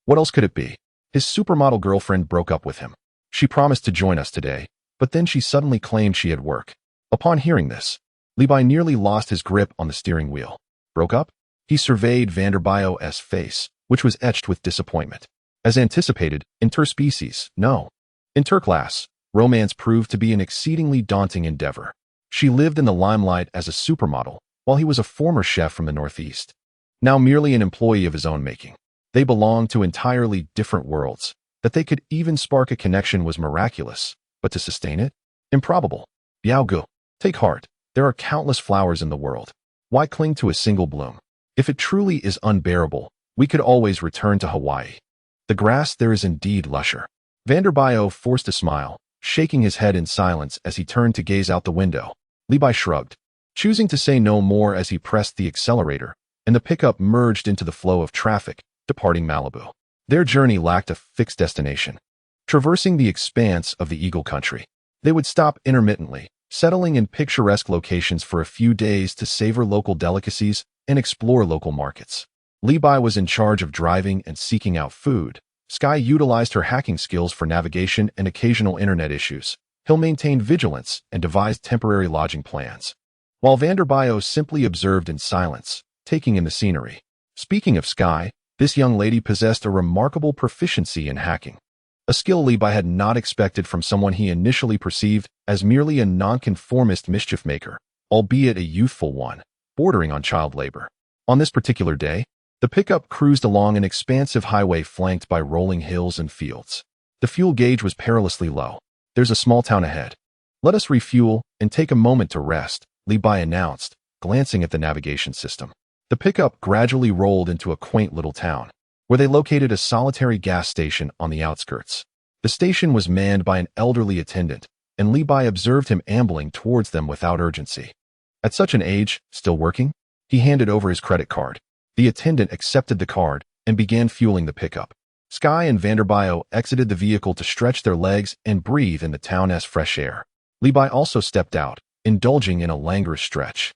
[SPEAKER 1] What else could it be? His supermodel girlfriend broke up with him. She promised to join us today, but then she suddenly claimed she had work. Upon hearing this, Levi nearly lost his grip on the steering wheel. Broke up? He surveyed Vanderbio's face, which was etched with disappointment. As anticipated, interspecies, no. Interclass, romance proved to be an exceedingly daunting endeavor. She lived in the limelight as a supermodel, while he was a former chef from the Northeast, now merely an employee of his own making. They belonged to entirely different worlds. That they could even spark a connection was miraculous, but to sustain it? Improbable. Biaoge, take heart. There are countless flowers in the world. Why cling to a single bloom? If it truly is unbearable, we could always return to Hawaii. The grass there is indeed lusher. Vanderbio forced a smile, shaking his head in silence as he turned to gaze out the window. Levi shrugged, choosing to say no more as he pressed the accelerator, and the pickup merged into the flow of traffic, departing Malibu. Their journey lacked a fixed destination. Traversing the expanse of the Eagle Country, they would stop intermittently, settling in picturesque locations for a few days to savor local delicacies and explore local markets. Levi was in charge of driving and seeking out food. Sky utilized her hacking skills for navigation and occasional internet issues. Hill maintained vigilance and devised temporary lodging plans, while Vanderbio simply observed in silence, taking in the scenery. Speaking of Sky, this young lady possessed a remarkable proficiency in hacking, a skill Levi had not expected from someone he initially perceived as merely a nonconformist mischief maker, albeit a youthful one, bordering on child labor. On this particular day, the pickup cruised along an expansive highway flanked by rolling hills and fields. The fuel gauge was perilously low. There's a small town ahead. Let us refuel and take a moment to rest, Levi announced, glancing at the navigation system. The pickup gradually rolled into a quaint little town, where they located a solitary gas station on the outskirts. The station was manned by an elderly attendant, and Levi observed him ambling towards them without urgency. At such an age, still working? He handed over his credit card. The attendant accepted the card and began fueling the pickup. Sky and Vanderbio exited the vehicle to stretch their legs and breathe in the town's fresh air. Levi also stepped out, indulging in a languorous stretch.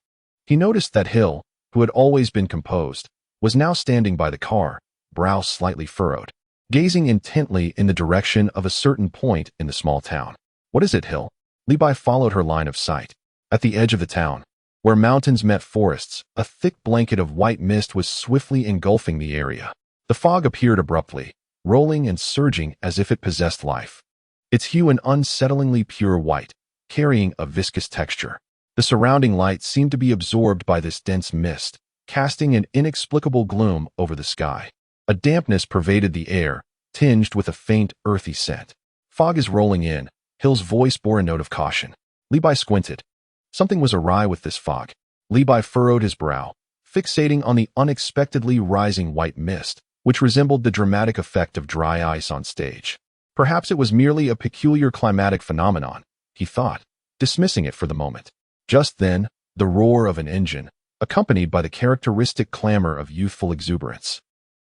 [SPEAKER 1] He noticed that Hill, who had always been composed, was now standing by the car, brow slightly furrowed. gazing intently in the direction of a certain point in the small town. What is it, Hill? Li Bai followed her line of sight. At the edge of the town, where mountains met forests, a thick blanket of white mist was swiftly engulfing the area. The fog appeared abruptly, rolling and surging as if it possessed life. Its hue an unsettlingly pure white, carrying a viscous texture. The surrounding light seemed to be absorbed by this dense mist, casting an inexplicable gloom over the sky. A dampness pervaded the air, tinged with a faint, earthy scent. Fog is rolling in. Hill's voice bore a note of caution. Li Bai squinted. Something was awry with this fog. Li Bai furrowed his brow, fixating on the unexpectedly rising white mist, which resembled the dramatic effect of dry ice on stage. Perhaps it was merely a peculiar climatic phenomenon, he thought, dismissing it for the moment. Just then, the roar of an engine, accompanied by the characteristic clamor of youthful exuberance,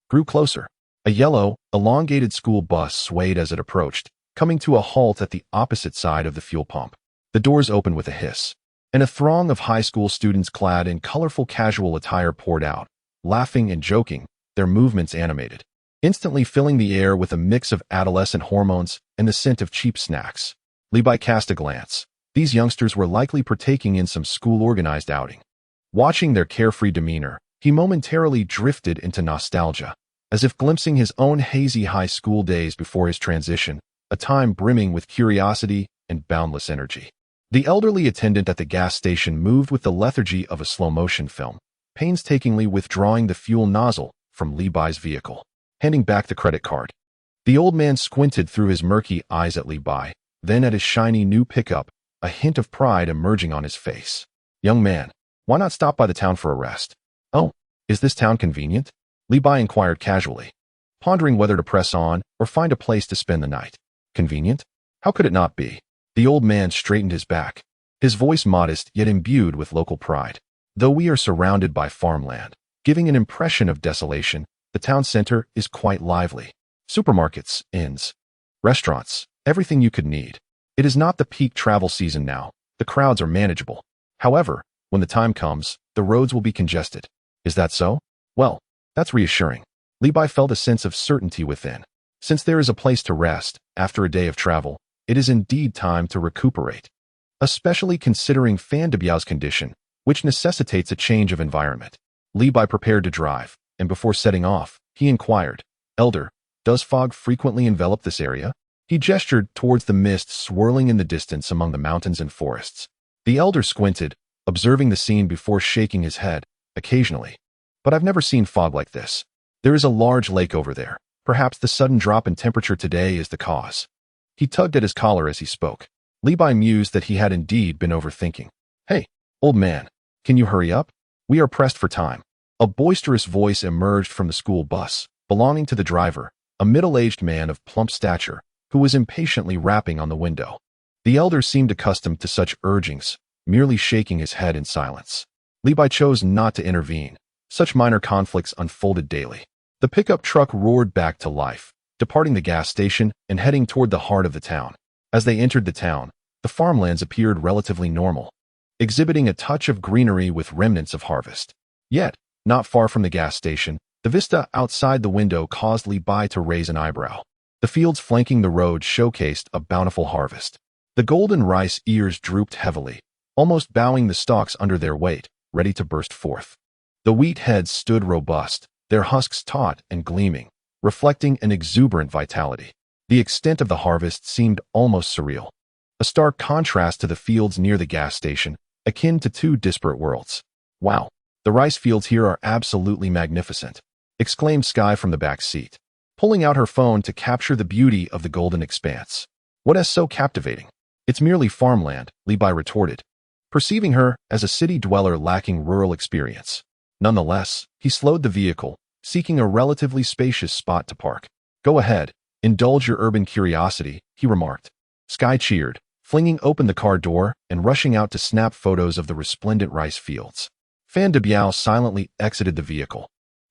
[SPEAKER 1] grew closer. A yellow, elongated school bus swayed as it approached, coming to a halt at the opposite side of the fuel pump. The doors opened with a hiss, and a throng of high school students clad in colorful casual attire poured out, laughing and joking, their movements animated, instantly filling the air with a mix of adolescent hormones and the scent of cheap snacks. Li Bai cast a glance. These youngsters were likely partaking in some school-organized outing. Watching their carefree demeanor, he momentarily drifted into nostalgia, as if glimpsing his own hazy high school days before his transition, a time brimming with curiosity and boundless energy. The elderly attendant at the gas station moved with the lethargy of a slow-motion film, painstakingly withdrawing the fuel nozzle from Li Bai's vehicle, handing back the credit card. The old man squinted through his murky eyes at Li Bai, then at his shiny new pickup, a hint of pride emerging on his face. Young man, why not stop by the town for a rest? Oh, is this town convenient? Li Bai inquired casually, pondering whether to press on or find a place to spend the night. Convenient? How could it not be? The old man straightened his back, his voice modest yet imbued with local pride. Though we are surrounded by farmland, giving an impression of desolation, the town center is quite lively. Supermarkets, inns, restaurants, everything you could need. It is not the peak travel season now. The crowds are manageable. However, when the time comes, the roads will be congested. Is that so? Well, that's reassuring. Li Bai felt a sense of certainty within. Since there is a place to rest, after a day of travel, it is indeed time to recuperate. Especially considering Fan Debiao's condition, which necessitates a change of environment. Li Bai prepared to drive, and before setting off, he inquired, Elder, does fog frequently envelop this area? He gestured towards the mist swirling in the distance among the mountains and forests. The elder squinted, observing the scene before shaking his head, occasionally. But I've never seen fog like this. There is a large lake over there. Perhaps the sudden drop in temperature today is the cause. He tugged at his collar as he spoke. Li Bai mused that he had indeed been overthinking. Hey, old man, can you hurry up? We are pressed for time. A boisterous voice emerged from the school bus, belonging to the driver, a middle-aged man of plump stature, who was impatiently rapping on the window. The elder seemed accustomed to such urgings, merely shaking his head in silence. Li Bai chose not to intervene. Such minor conflicts unfolded daily. The pickup truck roared back to life, departing the gas station and heading toward the heart of the town. As they entered the town, the farmlands appeared relatively normal, exhibiting a touch of greenery with remnants of harvest. Yet, not far from the gas station, the vista outside the window caused Li Bai to raise an eyebrow. The fields flanking the road showcased a bountiful harvest. The golden rice ears drooped heavily, almost bowing the stalks under their weight, ready to burst forth. The wheat heads stood robust, their husks taut and gleaming, reflecting an exuberant vitality. The extent of the harvest seemed almost surreal, a stark contrast to the fields near the gas station, akin to two disparate worlds. Wow, the rice fields here are absolutely magnificent, exclaimed Sky from the back seat, pulling out her phone to capture the beauty of the golden expanse. What is so captivating? It's merely farmland, Li Bai retorted, perceiving her as a city dweller lacking rural experience. Nonetheless, he slowed the vehicle, seeking a relatively spacious spot to park. Go ahead, indulge your urban curiosity, he remarked. Sky cheered, flinging open the car door and rushing out to snap photos of the resplendent rice fields. Fan Debiao silently exited the vehicle,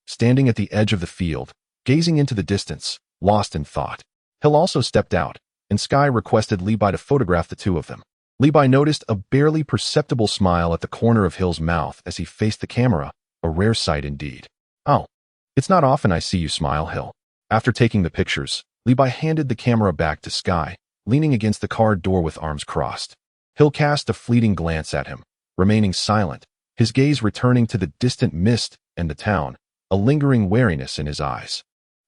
[SPEAKER 1] standing at the edge of the field, gazing into the distance, lost in thought. Hill also stepped out, and Sky requested Li Bai to photograph the two of them. Li Bai noticed a barely perceptible smile at the corner of Hill's mouth as he faced the camera, a rare sight indeed. Oh, it's not often I see you smile, Hill. After taking the pictures, Levi handed the camera back to Sky, leaning against the car door with arms crossed. Hill cast a fleeting glance at him, remaining silent, his gaze returning to the distant mist and the town, a lingering wariness in his eyes.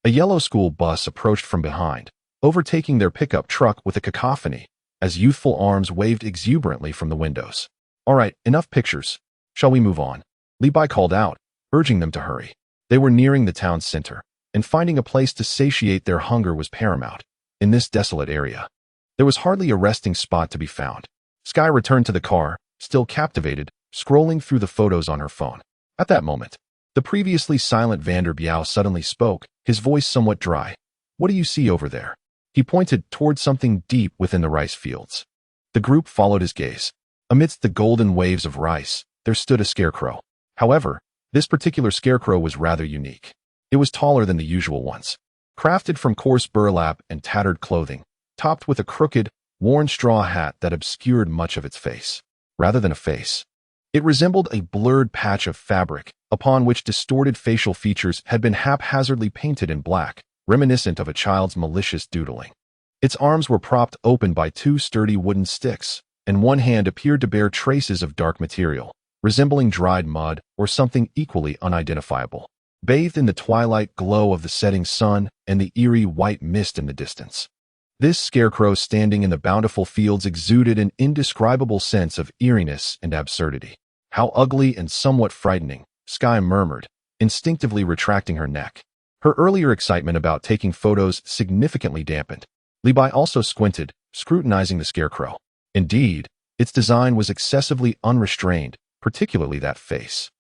[SPEAKER 1] A yellow school bus approached from behind, overtaking their pickup truck with a cacophony, as youthful arms waved exuberantly from the windows. "All right, enough pictures. Shall we move on?" Levi called out, urging them to hurry. They were nearing the town center, and finding a place to satiate their hunger was paramount. In this desolate area, there was hardly a resting spot to be found. Sky returned to the car, still captivated, scrolling through the photos on her phone. At that moment, the previously silent Vanderbiau suddenly spoke, his voice somewhat dry. "What do you see over there?" He pointed toward something deep within the rice fields. The group followed his gaze. Amidst the golden waves of rice, there stood a scarecrow. However, this particular scarecrow was rather unique. It was taller than the usual ones, crafted from coarse burlap and tattered clothing, topped with a crooked, worn straw hat that obscured much of its face. Rather than a face, it resembled a blurred patch of fabric, upon which distorted facial features had been haphazardly painted in black, reminiscent of a child's malicious doodling. Its arms were propped open by two sturdy wooden sticks, and one hand appeared to bear traces of dark material, resembling dried mud or something equally unidentifiable, bathed in the twilight glow of the setting sun and the eerie white mist in the distance. This scarecrow standing in the bountiful fields exuded an indescribable sense of eeriness and absurdity. "How ugly and somewhat frightening," Sky murmured, instinctively retracting her neck. Her earlier excitement about taking photos significantly dampened. Levi also squinted, scrutinizing the scarecrow. Indeed, its design was excessively unrestrained, particularly that face,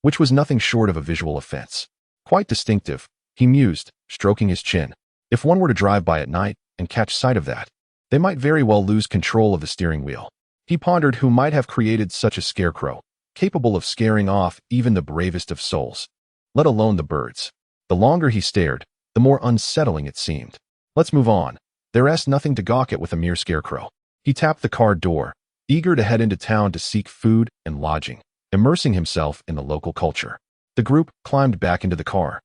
[SPEAKER 1] which was nothing short of a visual offense. Quite distinctive, he mused, stroking his chin. If one were to drive by at night and catch sight of that, they might very well lose control of the steering wheel. He pondered who might have created such a scarecrow, capable of scaring off even the bravest of souls, let alone the birds. The longer he stared, the more unsettling it seemed. "Let's move on. There's nothing to gawk at with a mere scarecrow." He tapped the car door, eager to head into town to seek food and lodging, immersing himself in the local culture. The group climbed back into the car,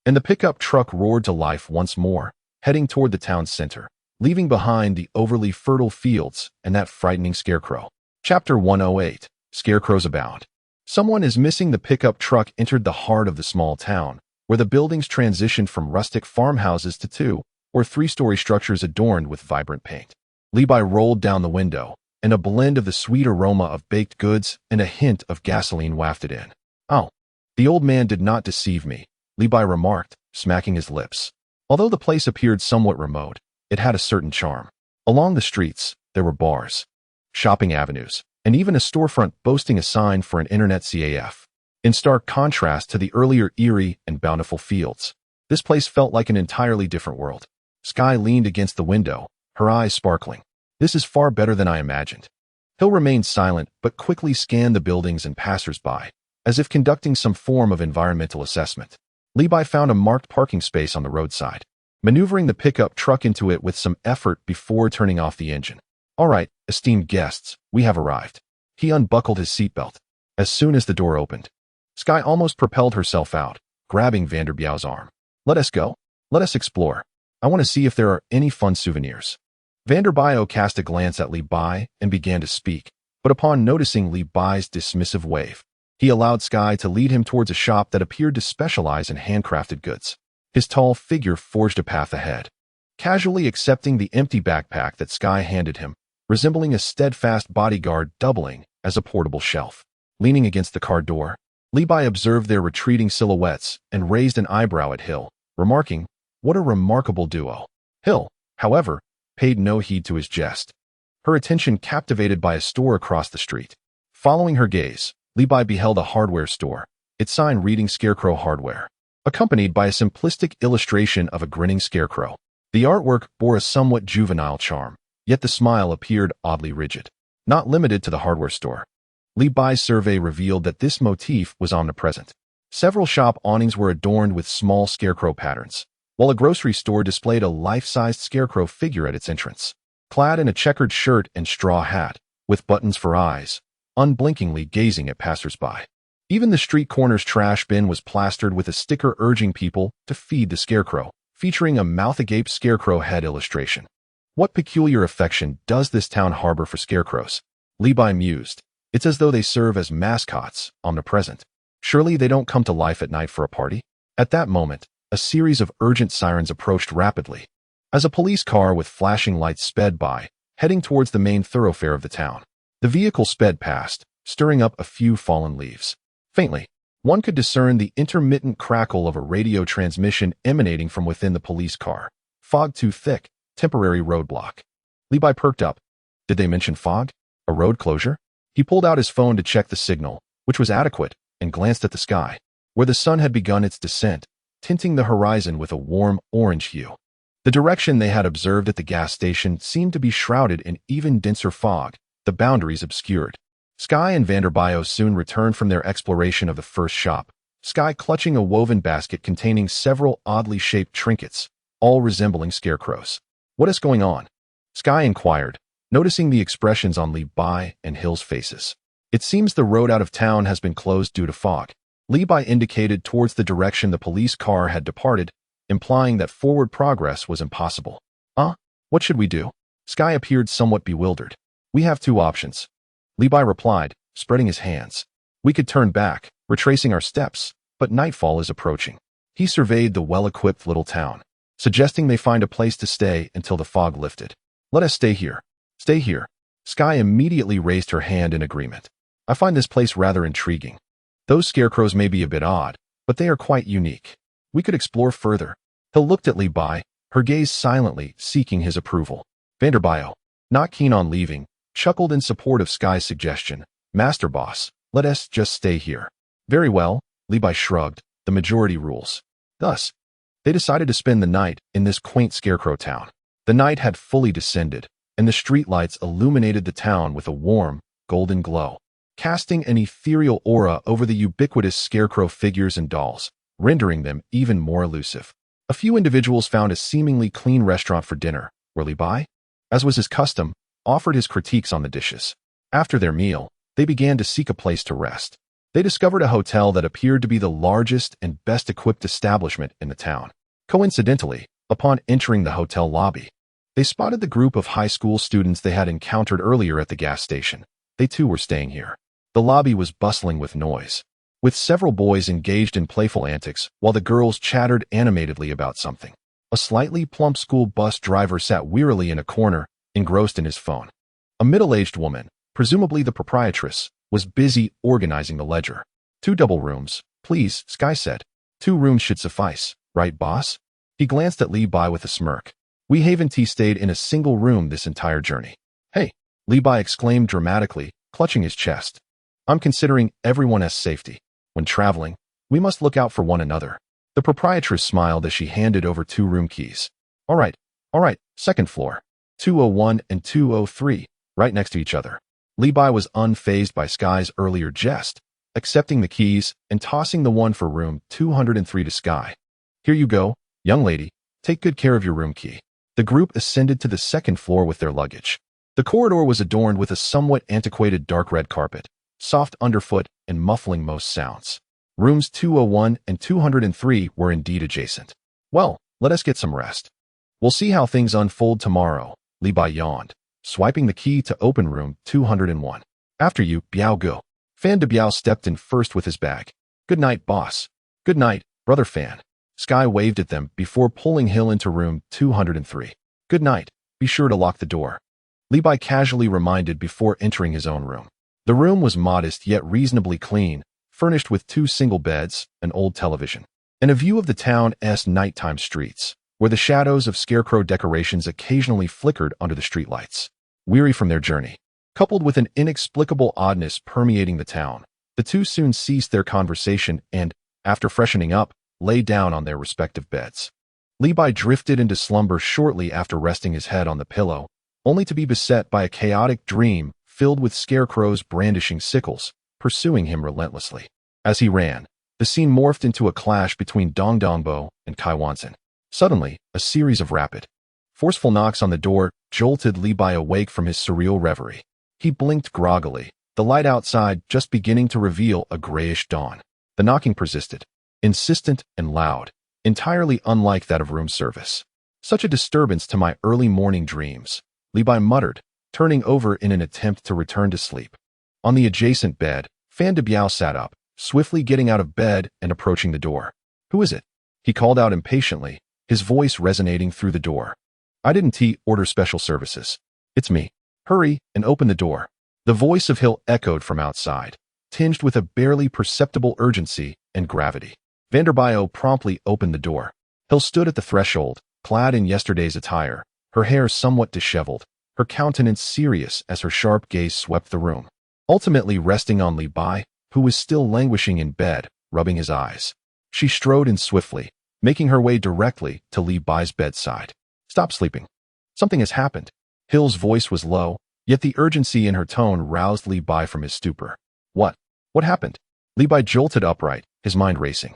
[SPEAKER 1] and the pickup truck roared to life once more, heading toward the town center, leaving behind the overly fertile fields and that frightening scarecrow. Chapter 108. Scarecrows Abound. Someone is missing. The pickup truck entered the heart of the small town, where the buildings transitioned from rustic farmhouses to two- or three-story structures adorned with vibrant paint. Levi rolled down the window, and a blend of the sweet aroma of baked goods and a hint of gasoline wafted in. "Oh, the old man did not deceive me," Levi remarked, smacking his lips. Although the place appeared somewhat remote, it had a certain charm. Along the streets, there were bars, shopping avenues, and even a storefront boasting a sign for an internet CAF. In stark contrast to the earlier eerie and bountiful fields, this place felt like an entirely different world. Sky leaned against the window, her eyes sparkling. "This is far better than I imagined." Hill remained silent but quickly scanned the buildings and passers-by, as if conducting some form of environmental assessment. Levi found a marked parking space on the roadside, maneuvering the pickup truck into it with some effort before turning off the engine. "All right, esteemed guests, we have arrived." He unbuckled his seatbelt. As soon as the door opened, Sky almost propelled herself out, grabbing Vanderbiau's arm. "Let us go. Let us explore. I want to see if there are any fun souvenirs." Vanderbiau cast a glance at Levi and began to speak, but upon noticing Levi's dismissive wave, he allowed Sky to lead him towards a shop that appeared to specialize in handcrafted goods. His tall figure forged a path ahead, casually accepting the empty backpack that Sky handed him, resembling a steadfast bodyguard doubling as a portable shelf. Leaning against the car door, Levi observed their retreating silhouettes and raised an eyebrow at Hill, remarking, "What a remarkable duo." Hill, however, paid no heed to his jest, her attention captivated by a store across the street. Following her gaze, Levi beheld a hardware store, its sign reading Scarecrow Hardware, accompanied by a simplistic illustration of a grinning scarecrow. The artwork bore a somewhat juvenile charm, yet the smile appeared oddly rigid. Not limited to the hardware store, Levi's survey revealed that this motif was omnipresent. Several shop awnings were adorned with small scarecrow patterns, while a grocery store displayed a life-sized scarecrow figure at its entrance, clad in a checkered shirt and straw hat, with buttons for eyes, unblinkingly gazing at passers-by. Even the street corner's trash bin was plastered with a sticker urging people to feed the scarecrow, featuring a mouth-agape scarecrow head illustration. What peculiar affection does this town harbor for scarecrows? Levi mused. It's as though they serve as mascots, omnipresent. Surely they don't come to life at night for a party? At that moment, a series of urgent sirens approached rapidly. As a police car with flashing lights sped by, heading towards the main thoroughfare of the town. The vehicle sped past, stirring up a few fallen leaves. Faintly, one could discern the intermittent crackle of a radio transmission emanating from within the police car. Fog too thick, temporary roadblock. Levi perked up. Did they mention fog? A road closure? He pulled out his phone to check the signal, which was adequate, and glanced at the sky, where the sun had begun its descent, tinting the horizon with a warm orange hue. The direction they had observed at the gas station seemed to be shrouded in even denser fog, the boundaries obscured. Skye and Vanderbio soon returned from their exploration of the first shop, Skye clutching a woven basket containing several oddly shaped trinkets, all resembling scarecrows. What is going on? Skye inquired, noticing the expressions on Levi and Hill's faces. It seems the road out of town has been closed due to fog. Levi indicated towards the direction the police car had departed, implying that forward progress was impossible. What should we do? Skye appeared somewhat bewildered. We have two options. Levi replied, spreading his hands. We could turn back, retracing our steps, but nightfall is approaching. He surveyed the well-equipped little town, suggesting they find a place to stay until the fog lifted. Let us stay here. Stay here. Skye immediately raised her hand in agreement. I find this place rather intriguing. Those scarecrows may be a bit odd, but they are quite unique. We could explore further. Hill looked at Levi, her gaze silently seeking his approval. Vanderbio, not keen on leaving, chuckled in support of Skye's suggestion. Master Boss, let us just stay here. Very well, Levi shrugged, the majority rules. Thus, they decided to spend the night in this quaint scarecrow town. The night had fully descended, and the streetlights illuminated the town with a warm, golden glow, casting an ethereal aura over the ubiquitous scarecrow figures and dolls, rendering them even more elusive. A few individuals found a seemingly clean restaurant for dinner, where Levi, as was his custom, offered his critiques on the dishes. After their meal, they began to seek a place to rest. They discovered a hotel that appeared to be the largest and best-equipped establishment in the town. Coincidentally, upon entering the hotel lobby, they spotted the group of high school students they had encountered earlier at the gas station. They too were staying here. The lobby was bustling with noise, with several boys engaged in playful antics while the girls chattered animatedly about something. A slightly plump school bus driver sat wearily in a corner, engrossed in his phone. A middle-aged woman, presumably the proprietress, was busy organizing the ledger. 2 double rooms, please, Skye said. 2 rooms should suffice, right, boss? He glanced at Levi with a smirk. We haven't stayed in a single room this entire journey. Hey, Levi exclaimed dramatically, clutching his chest. I'm considering everyone as safety. When traveling, we must look out for one another. The proprietress smiled as she handed over 2 room keys. All right, 2nd floor. 201 and 203, right next to each other. Levi was unfazed by Skye's earlier jest, accepting the keys and tossing the one for room 203 to Skye. Here you go, young lady. Take good care of your room key. The group ascended to the 2nd floor with their luggage. The corridor was adorned with a somewhat antiquated dark red carpet, soft underfoot and muffling most sounds. Rooms 201 and 203 were indeed adjacent. Well, let us get some rest. We'll see how things unfold tomorrow, Levi yawned, swiping the key to open room 201. After you, Biao go. Fan de Biao stepped in first with his bag. Good night, boss. Good night, brother Fan. Skye waved at them before pulling Hill into room 203. Good night. Be sure to lock the door. Levi casually reminded before entering his own room. The room was modest yet reasonably clean, furnished with 2 single beds, an old television, and a view of the town's nighttime streets, where the shadows of scarecrow decorations occasionally flickered under the streetlights. Weary from their journey, coupled with an inexplicable oddness permeating the town, the two soon ceased their conversation and, after freshening up, lay down on their respective beds. Levi drifted into slumber shortly after resting his head on the pillow, only to be beset by a chaotic dream filled with scarecrows brandishing sickles, pursuing him relentlessly. As he ran, the scene morphed into a clash between Dong Dongbo and Kai Wanson. Suddenly, a series of rapid, forceful knocks on the door jolted Levi awake from his surreal reverie. He blinked groggily, the light outside just beginning to reveal a grayish dawn. The knocking persisted, insistent and loud, entirely unlike that of room service. Such a disturbance to my early morning dreams, Levi muttered, turning over in an attempt to return to sleep. On the adjacent bed, Fan de Biao sat up, swiftly getting out of bed and approaching the door. "Who is it?" he called out impatiently, his voice resonating through the door. "I didn't order special services. It's me. Hurry and open the door." The voice of Hill echoed from outside, tinged with a barely perceptible urgency and gravity. Vanderbio promptly opened the door. Hill stood at the threshold, clad in yesterday's attire, her hair somewhat disheveled, her countenance serious as her sharp gaze swept the room, ultimately resting on Li Bai, who was still languishing in bed, rubbing his eyes. She strode in swiftly, making her way directly to Li Bai's bedside. "Stop sleeping. Something has happened." Hill's voice was low, yet the urgency in her tone roused Li Bai from his stupor. What? What happened?" Li Bai jolted upright, his mind racing.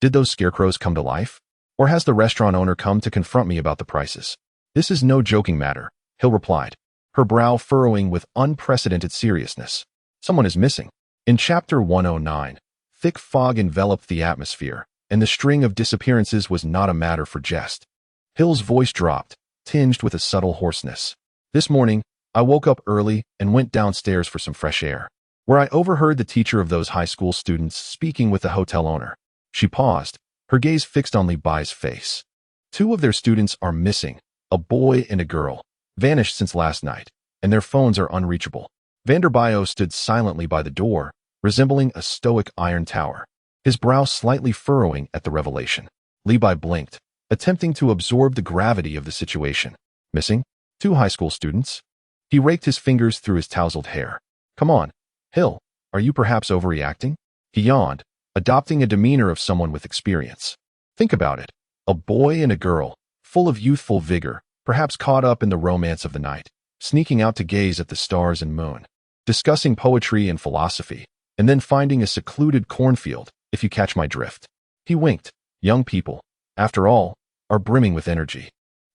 [SPEAKER 1] "Did those scarecrows come to life? Or has the restaurant owner come to confront me about the prices?" "This is no joking matter," Hill replied, her brow furrowing with unprecedented seriousness. "Someone is missing." In Chapter 109, thick fog enveloped the atmosphere, and the string of disappearances was not a matter for jest. Hill's voice dropped, tinged with a subtle hoarseness. "This morning, I woke up early and went downstairs for some fresh air, where I overheard the teacher of those high school students speaking with the hotel owner." She paused, her gaze fixed on Li Bai's face. "Two of their students are missing, a boy and a girl, vanished since last night, and their phones are unreachable." Vanderbio stood silently by the door, resembling a stoic iron tower, his brow slightly furrowing at the revelation. Li Bai blinked, attempting to absorb the gravity of the situation. "Missing? 2 high school students?" He raked his fingers through his tousled hair. "Come on, Hill, are you perhaps overreacting?" He yawned, adopting a demeanor of someone with experience. "Think about it. A boy and a girl, full of youthful vigor, perhaps caught up in the romance of the night, sneaking out to gaze at the stars and moon, discussing poetry and philosophy, and then finding a secluded cornfield, if you catch my drift." He winked. "Young people, after all, are brimming with energy.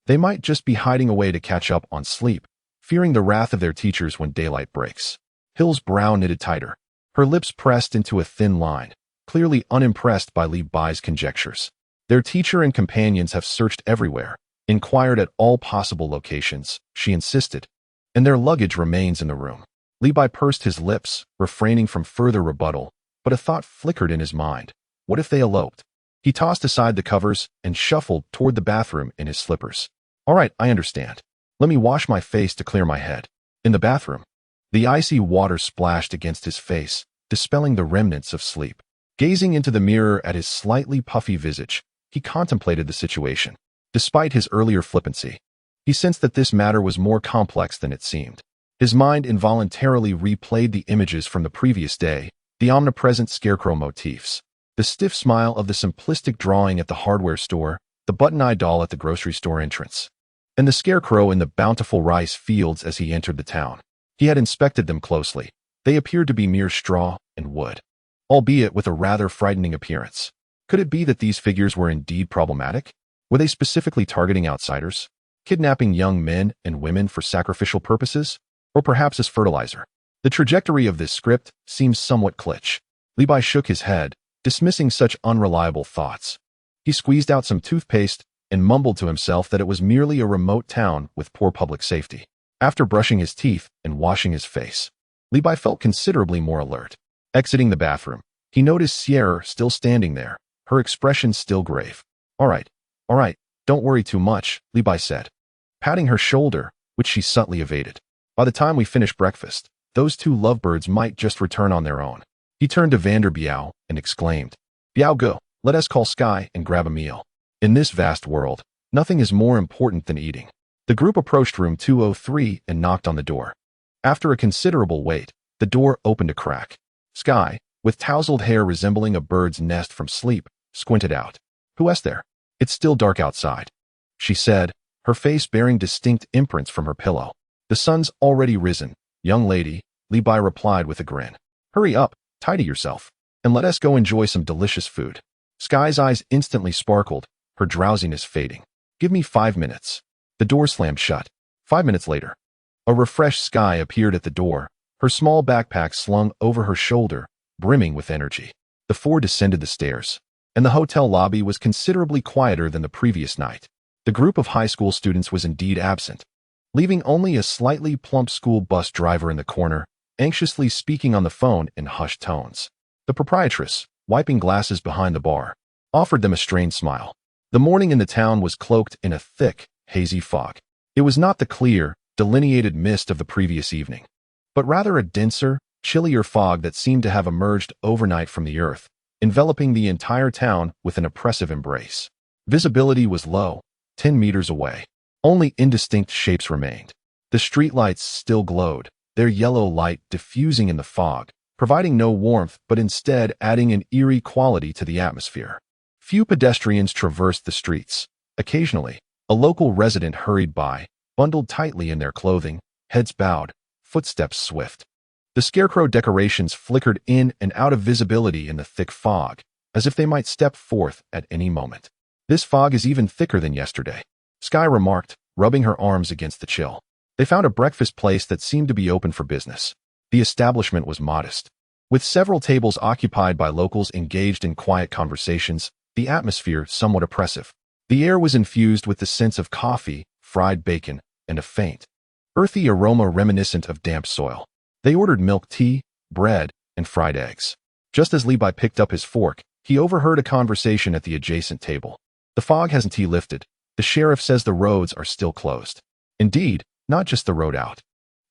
[SPEAKER 1] They might just be hiding away to catch up on sleep, fearing the wrath of their teachers when daylight breaks." Hill's brow knitted tighter, her lips pressed into a thin line, clearly unimpressed by Li Bai's conjectures. "Their teacher and companions have searched everywhere, inquired at all possible locations," she insisted, "and their luggage remains in the room." Li Bai pursed his lips, refraining from further rebuttal, but a thought flickered in his mind. What if they eloped? He tossed aside the covers and shuffled toward the bathroom in his slippers. "All right, I understand. Let me wash my face to clear my head." In the bathroom, the icy water splashed against his face, dispelling the remnants of sleep. Gazing into the mirror at his slightly puffy visage, he contemplated the situation. Despite his earlier flippancy, he sensed that this matter was more complex than it seemed. His mind involuntarily replayed the images from the previous day, the omnipresent scarecrow motifs, the stiff smile of the simplistic drawing at the hardware store, the button-eyed doll at the grocery store entrance, and the scarecrow in the bountiful rice fields as he entered the town. He had inspected them closely. They appeared to be mere straw and wood, albeit with a rather frightening appearance. Could it be that these figures were indeed problematic? Were they specifically targeting outsiders, kidnapping young men and women for sacrificial purposes, or perhaps as fertilizer? The trajectory of this script seems somewhat glitch. Li Bai shook his head, dismissing such unreliable thoughts. He squeezed out some toothpaste and mumbled to himself that it was merely a remote town with poor public safety. After brushing his teeth and washing his face, Li Bai felt considerably more alert. Exiting the bathroom, he noticed Sierra still standing there, her expression still grave. All right, don't worry too much," Li Bai said, patting her shoulder, which she subtly evaded. "By the time we finish breakfast, those 2 lovebirds might just return on their own." He turned to Vanderbiao and exclaimed, "Biao, go, let us call Sky and grab a meal. In this vast world, nothing is more important than eating." The group approached room 203 and knocked on the door. After a considerable wait, the door opened a crack. Sky, with tousled hair resembling a bird's nest from sleep, squinted out. "Who is there? It's still dark outside," she said, her face bearing distinct imprints from her pillow. "The sun's already risen, young lady," Li Bai replied with a grin. "Hurry up, tidy yourself, and let us go enjoy some delicious food." Sky's eyes instantly sparkled, her drowsiness fading. "Give me 5 minutes." The door slammed shut. 5 minutes later, a refreshed Sky appeared at the door, her small backpack slung over her shoulder, brimming with energy. The 4 descended the stairs. and the hotel lobby was considerably quieter than the previous night. The group of high school students was indeed absent, leaving only a slightly plump school bus driver in the corner, anxiously speaking on the phone in hushed tones. The proprietress, wiping glasses behind the bar, offered them a strained smile. The morning in the town was cloaked in a thick, hazy fog. It was not the clear, delineated mist of the previous evening, but rather a denser, chillier fog that seemed to have emerged overnight from the earth, enveloping the entire town with an oppressive embrace. Visibility was low, 10 meters away. Only indistinct shapes remained. The streetlights still glowed, their yellow light diffusing in the fog, providing no warmth but instead adding an eerie quality to the atmosphere. Few pedestrians traversed the streets. Occasionally, a local resident hurried by, bundled tightly in their clothing, heads bowed, footsteps swift. The scarecrow decorations flickered in and out of visibility in the thick fog, as if they might step forth at any moment. "This fog is even thicker than yesterday," Sky remarked, rubbing her arms against the chill. They found a breakfast place that seemed to be open for business. The establishment was modest, with several tables occupied by locals engaged in quiet conversations, the atmosphere somewhat oppressive. The air was infused with the sense of coffee, fried bacon, and a faint, earthy aroma reminiscent of damp soil. They ordered milk tea, bread, and fried eggs. Just as Levi picked up his fork, he overheard a conversation at the adjacent table. "The fog hasn't lifted. The sheriff says the roads are still closed." Indeed, not just the road out,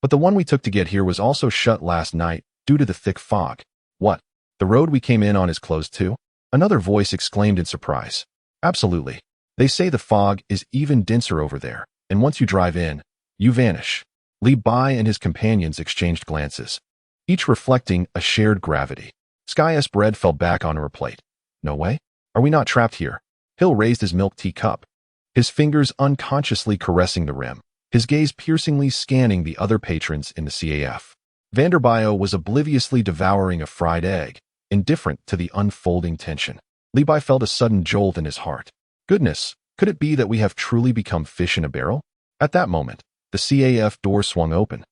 [SPEAKER 1] but the one we took to get here was also shut last night due to the thick fog. "What? The road we came in on is closed too?" Another voice exclaimed in surprise. "Absolutely. They say the fog is even denser over there, and once you drive in, you vanish." Levi and his companions exchanged glances, each reflecting a shared gravity. Sky's bread fell back onto her plate. "No way? Are we not trapped here?" Hill raised his milk tea cup, his fingers unconsciously caressing the rim, his gaze piercingly scanning the other patrons in the CAF. Vanderbio was obliviously devouring a fried egg, indifferent to the unfolding tension. Levi felt a sudden jolt in his heart. Goodness, could it be that we have truly become fish in a barrel? At that moment, the CAF door swung open,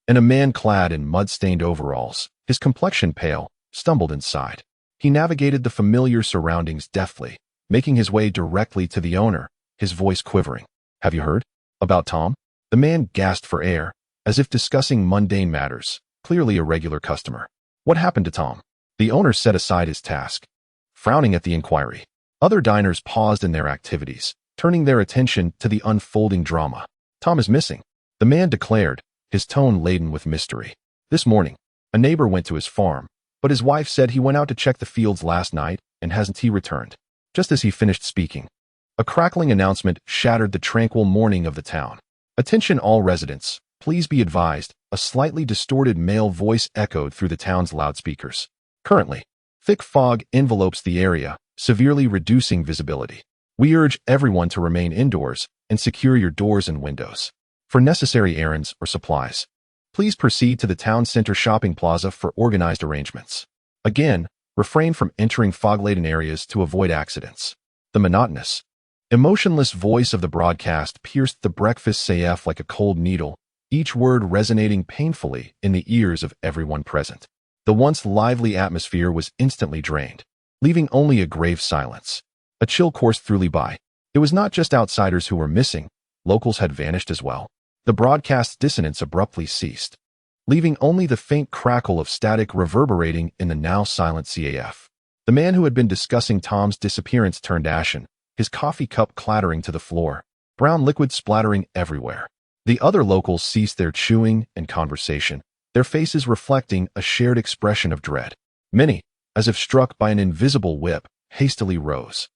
[SPEAKER 1] and a man clad in mud-stained overalls, his complexion pale, stumbled inside. He navigated the familiar surroundings deftly, making his way directly to the owner, his voice quivering. "Have you heard about Tom?" The man gasped for air, as if discussing mundane matters, clearly a regular customer. "What happened to Tom?" The owner set aside his task, frowning at the inquiry. Other diners paused in their activities, turning their attention to the unfolding drama. "Tom is missing," the man declared, his tone laden with mystery. "This morning, a neighbor went to his farm, but his wife said he went out to check the fields last night and hasn't returned." Just as he finished speaking, a crackling announcement shattered the tranquil morning of the town. "Attention all residents, please be advised," a slightly distorted male voice echoed through the town's loudspeakers. "Currently, thick fog envelopes the area, severely reducing visibility. We urge everyone to remain indoors and secure your doors and windows. For necessary errands or supplies, please proceed to the town center shopping plaza for organized arrangements. Again, refrain from entering fog-laden areas to avoid accidents." The monotonous, emotionless voice of the broadcast pierced the breakfast CAF like a cold needle, each word resonating painfully in the ears of everyone present. The once lively atmosphere was instantly drained, leaving only a grave silence. A chill coursed through Levi. It was not just outsiders who were missing, locals had vanished as well. The broadcast's dissonance abruptly ceased, leaving only the faint crackle of static reverberating in the now silent CAF. The man who had been discussing Tom's disappearance turned ashen, his coffee cup clattering to the floor, brown liquid splattering everywhere. The other locals ceased their chewing and conversation, their faces reflecting a shared expression of dread. Many, as if struck by an invisible whip, hastily rose,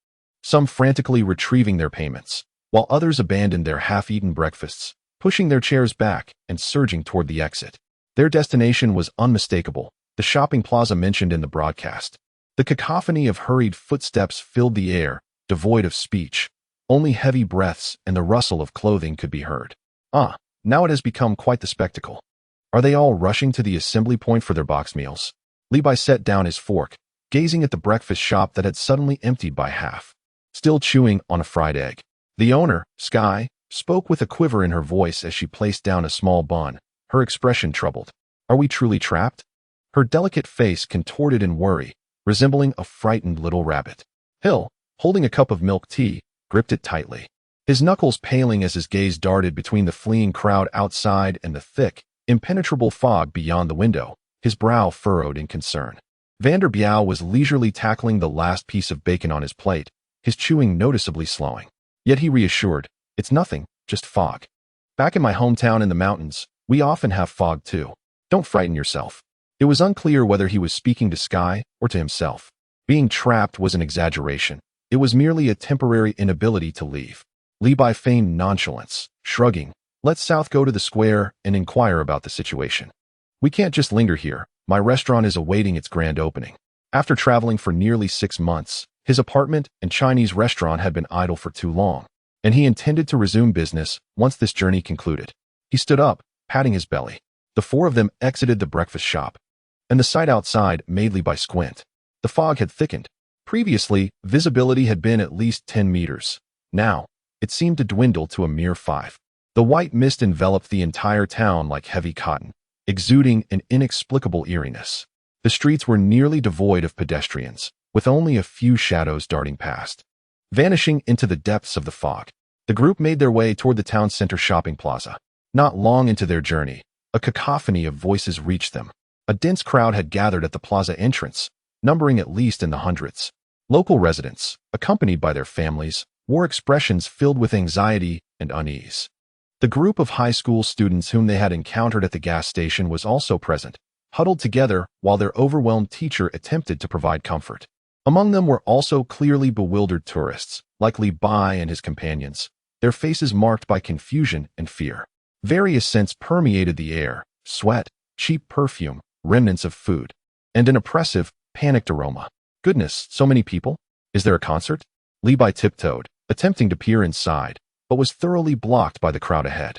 [SPEAKER 1] some frantically retrieving their payments, while others abandoned their half-eaten breakfasts, pushing their chairs back and surging toward the exit. Their destination was unmistakable, the shopping plaza mentioned in the broadcast. The cacophony of hurried footsteps filled the air, devoid of speech. Only heavy breaths and the rustle of clothing could be heard. Now it has become quite the spectacle. Are they all rushing to the assembly point for their box meals? Levi set down his fork, gazing at the breakfast shop that had suddenly emptied by half, still chewing on a fried egg. The owner, Sky, spoke with a quiver in her voice as she placed down a small bun, her expression troubled. "Are we truly trapped?" Her delicate face contorted in worry, resembling a frightened little rabbit. Hill, holding a cup of milk tea, gripped it tightly, his knuckles paling as his gaze darted between the fleeing crowd outside and the thick, impenetrable fog beyond the window, his brow furrowed in concern. Vanderbiau was leisurely tackling the last piece of bacon on his plate, his chewing noticeably slowing. Yet he reassured, "It's nothing, just fog. Back in my hometown in the mountains, we often have fog too. Don't frighten yourself." It was unclear whether he was speaking to Sky or to himself. Being trapped was an exaggeration. It was merely a temporary inability to leave. Levi feigned nonchalance, shrugging, "Let's South go to the square and inquire about the situation. We can't just linger here. My restaurant is awaiting its grand opening." After traveling for nearly 6 months, his apartment and Chinese restaurant had been idle for too long, and he intended to resume business once this journey concluded. He stood up, patting his belly. The four of them exited the breakfast shop, and the sight outside made Levi squint. The fog had thickened. Previously, visibility had been at least 10 meters. Now, it seemed to dwindle to a mere 5. The white mist enveloped the entire town like heavy cotton, exuding an inexplicable eeriness. The streets were nearly devoid of pedestrians, with only a few shadows darting past. Vanishing into the depths of the fog, the group made their way toward the town center shopping plaza. Not long into their journey, a cacophony of voices reached them. A dense crowd had gathered at the plaza entrance, numbering at least in the hundreds. Local residents, accompanied by their families, wore expressions filled with anxiety and unease. The group of high school students whom they had encountered at the gas station was also present, huddled together while their overwhelmed teacher attempted to provide comfort. Among them were also clearly bewildered tourists, like Levi and his companions, their faces marked by confusion and fear. Various scents permeated the air: sweat, cheap perfume, remnants of food, and an oppressive, panicked aroma. "Goodness, so many people? Is there a concert?" Levi tiptoed, attempting to peer inside, but was thoroughly blocked by the crowd ahead.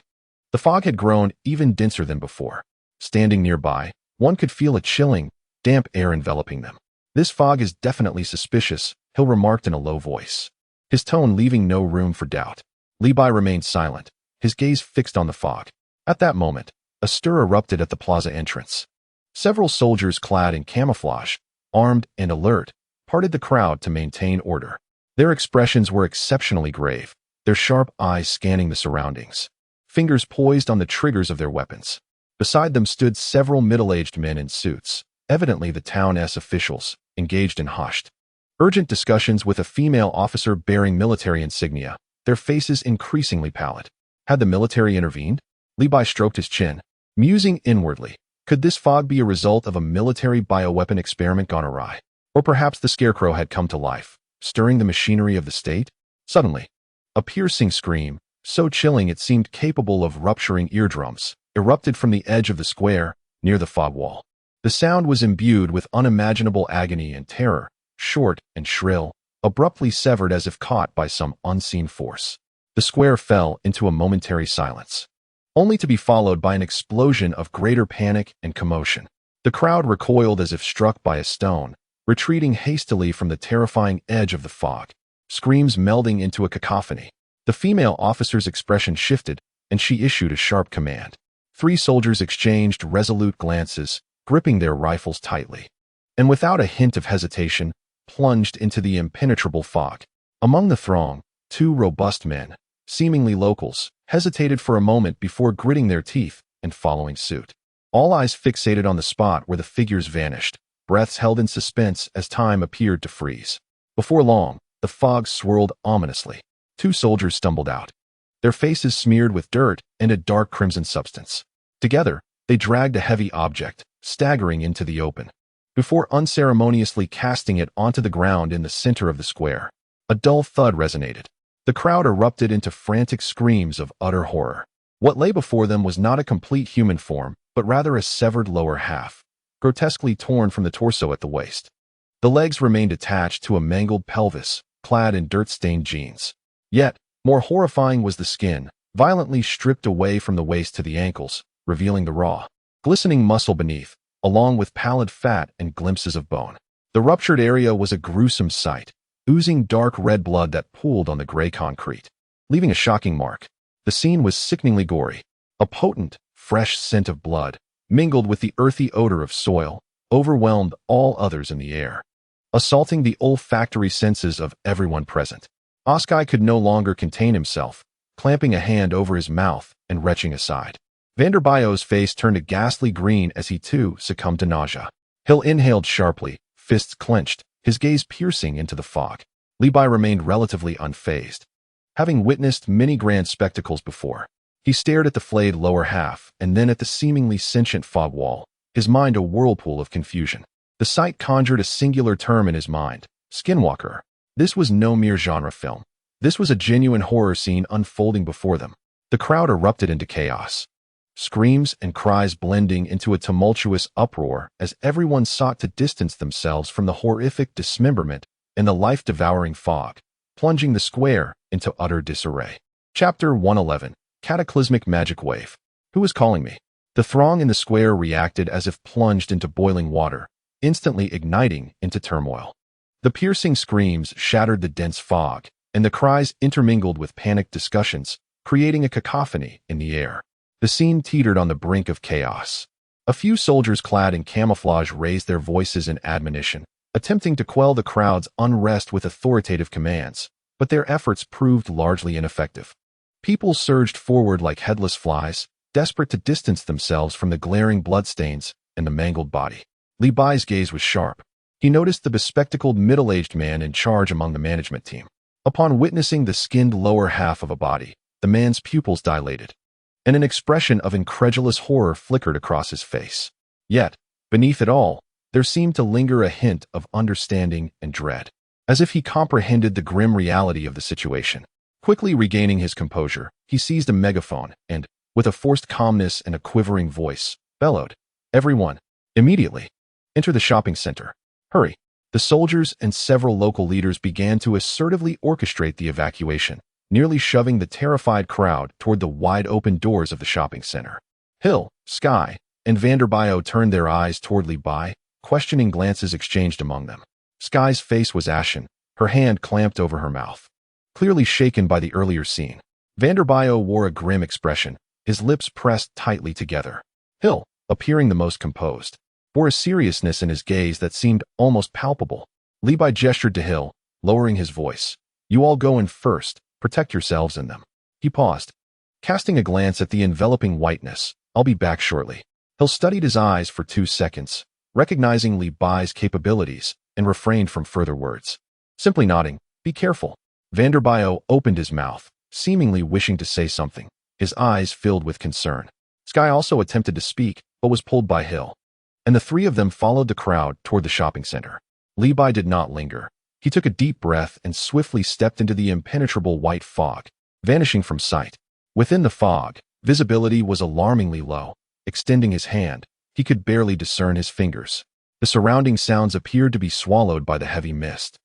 [SPEAKER 1] The fog had grown even denser than before. Standing nearby, one could feel a chilling, damp air enveloping them. "This fog is definitely suspicious," Hill remarked in a low voice, his tone leaving no room for doubt. Levi remained silent, his gaze fixed on the fog. At that moment, a stir erupted at the plaza entrance. Several soldiers clad in camouflage, armed and alert, parted the crowd to maintain order. Their expressions were exceptionally grave, their sharp eyes scanning the surroundings, fingers poised on the triggers of their weapons. Beside them stood several middle-aged men in suits, evidently the town's officials, engaged in hushed, urgent discussions with a female officer bearing military insignia, their faces increasingly pallid. Had the military intervened? Levi stroked his chin, musing inwardly. Could this fog be a result of a military bioweapon experiment gone awry? Or perhaps the scarecrow had come to life, stirring the machinery of the state? Suddenly, a piercing scream, so chilling it seemed capable of rupturing eardrums, erupted from the edge of the square, near the fog wall. The sound was imbued with unimaginable agony and terror, short and shrill, abruptly severed as if caught by some unseen force. The square fell into a momentary silence, only to be followed by an explosion of greater panic and commotion. The crowd recoiled as if struck by a stone, retreating hastily from the terrifying edge of the fog, screams melding into a cacophony. The female officer's expression shifted, and she issued a sharp command. 3 soldiers exchanged resolute glances, gripping their rifles tightly, and without a hint of hesitation, plunged into the impenetrable fog. Among the throng, 2 robust men, seemingly locals, hesitated for a moment before gritting their teeth and following suit. All eyes fixated on the spot where the figures vanished, breaths held in suspense as time appeared to freeze. Before long, the fog swirled ominously. 2 soldiers stumbled out, their faces smeared with dirt and a dark crimson substance. Together, they dragged a heavy object, staggering into the open, before unceremoniously casting it onto the ground in the center of the square. A dull thud resonated. The crowd erupted into frantic screams of utter horror. What lay before them was not a complete human form, but rather a severed lower half, grotesquely torn from the torso at the waist. The legs remained attached to a mangled pelvis, clad in dirt-stained jeans. Yet, more horrifying was the skin, violently stripped away from the waist to the ankles, revealing the raw, glistening muscle beneath, along with pallid fat and glimpses of bone. The ruptured area was a gruesome sight, oozing dark red blood that pooled on the gray concrete, leaving a shocking mark. The scene was sickeningly gory. A potent, fresh scent of blood, mingled with the earthy odor of soil, overwhelmed all others in the air. assaulting the olfactory senses of everyone present. Oskai could no longer contain himself, clamping a hand over his mouth and retching aside. Vanderbiot's face turned a ghastly green as he too succumbed to nausea. Hill inhaled sharply, fists clenched, his gaze piercing into the fog. Levi remained relatively unfazed. Having witnessed many grand spectacles before, he stared at the flayed lower half and then at the seemingly sentient fog wall, his mind a whirlpool of confusion. The sight conjured a singular term in his mind: skinwalker. This was no mere genre film. This was a genuine horror scene unfolding before them. The crowd erupted into chaos, screams and cries blending into a tumultuous uproar as everyone sought to distance themselves from the horrific dismemberment and the life-devouring fog, plunging the square into utter disarray. Chapter 111. Cataclysmic Magic Wave. Who is calling me? The throng in the square reacted as if plunged into boiling water, instantly igniting into turmoil. The piercing screams shattered the dense fog, and the cries intermingled with panicked discussions, creating a cacophony in the air. The scene teetered on the brink of chaos. A few soldiers clad in camouflage raised their voices in admonition, attempting to quell the crowd's unrest with authoritative commands, but their efforts proved largely ineffective. People surged forward like headless flies, desperate to distance themselves from the glaring bloodstains and the mangled body. Levi's gaze was sharp. He noticed the bespectacled middle-aged man in charge among the management team. Upon witnessing the skinned lower half of a body, the man's pupils dilated, and an expression of incredulous horror flickered across his face. Yet, beneath it all, there seemed to linger a hint of understanding and dread, as if he comprehended the grim reality of the situation. Quickly regaining his composure, he seized a megaphone and, with a forced calmness and a quivering voice, bellowed, "Everyone, immediately, enter the shopping center. Hurry." The soldiers and several local leaders began to assertively orchestrate the evacuation, nearly shoving the terrified crowd toward the wide-open doors of the shopping center. Hill, Sky, and Vanderbilt turned their eyes toward Levi, questioning glances exchanged among them. Sky's face was ashen, her hand clamped over her mouth, clearly shaken by the earlier scene. Vanderbilt wore a grim expression, his lips pressed tightly together. Hill, appearing the most composed, bore a seriousness in his gaze that seemed almost palpable. Levi gestured to Hill, lowering his voice. "You all go in first. Protect yourselves in them." He paused, casting a glance at the enveloping whiteness. "I'll be back shortly." Hill studied his eyes for 2 seconds, recognizing Levi's capabilities, and refrained from further words. Simply nodding, "Be careful." Vanderbilt opened his mouth, seemingly wishing to say something, his eyes filled with concern. Sky also attempted to speak, but was pulled by Hill, and the three of them followed the crowd toward the shopping center. Levi did not linger. He took a deep breath and swiftly stepped into the impenetrable white fog, vanishing from sight. Within the fog, visibility was alarmingly low. Extending his hand, he could barely discern his fingers. The surrounding sounds appeared to be swallowed by the heavy mist,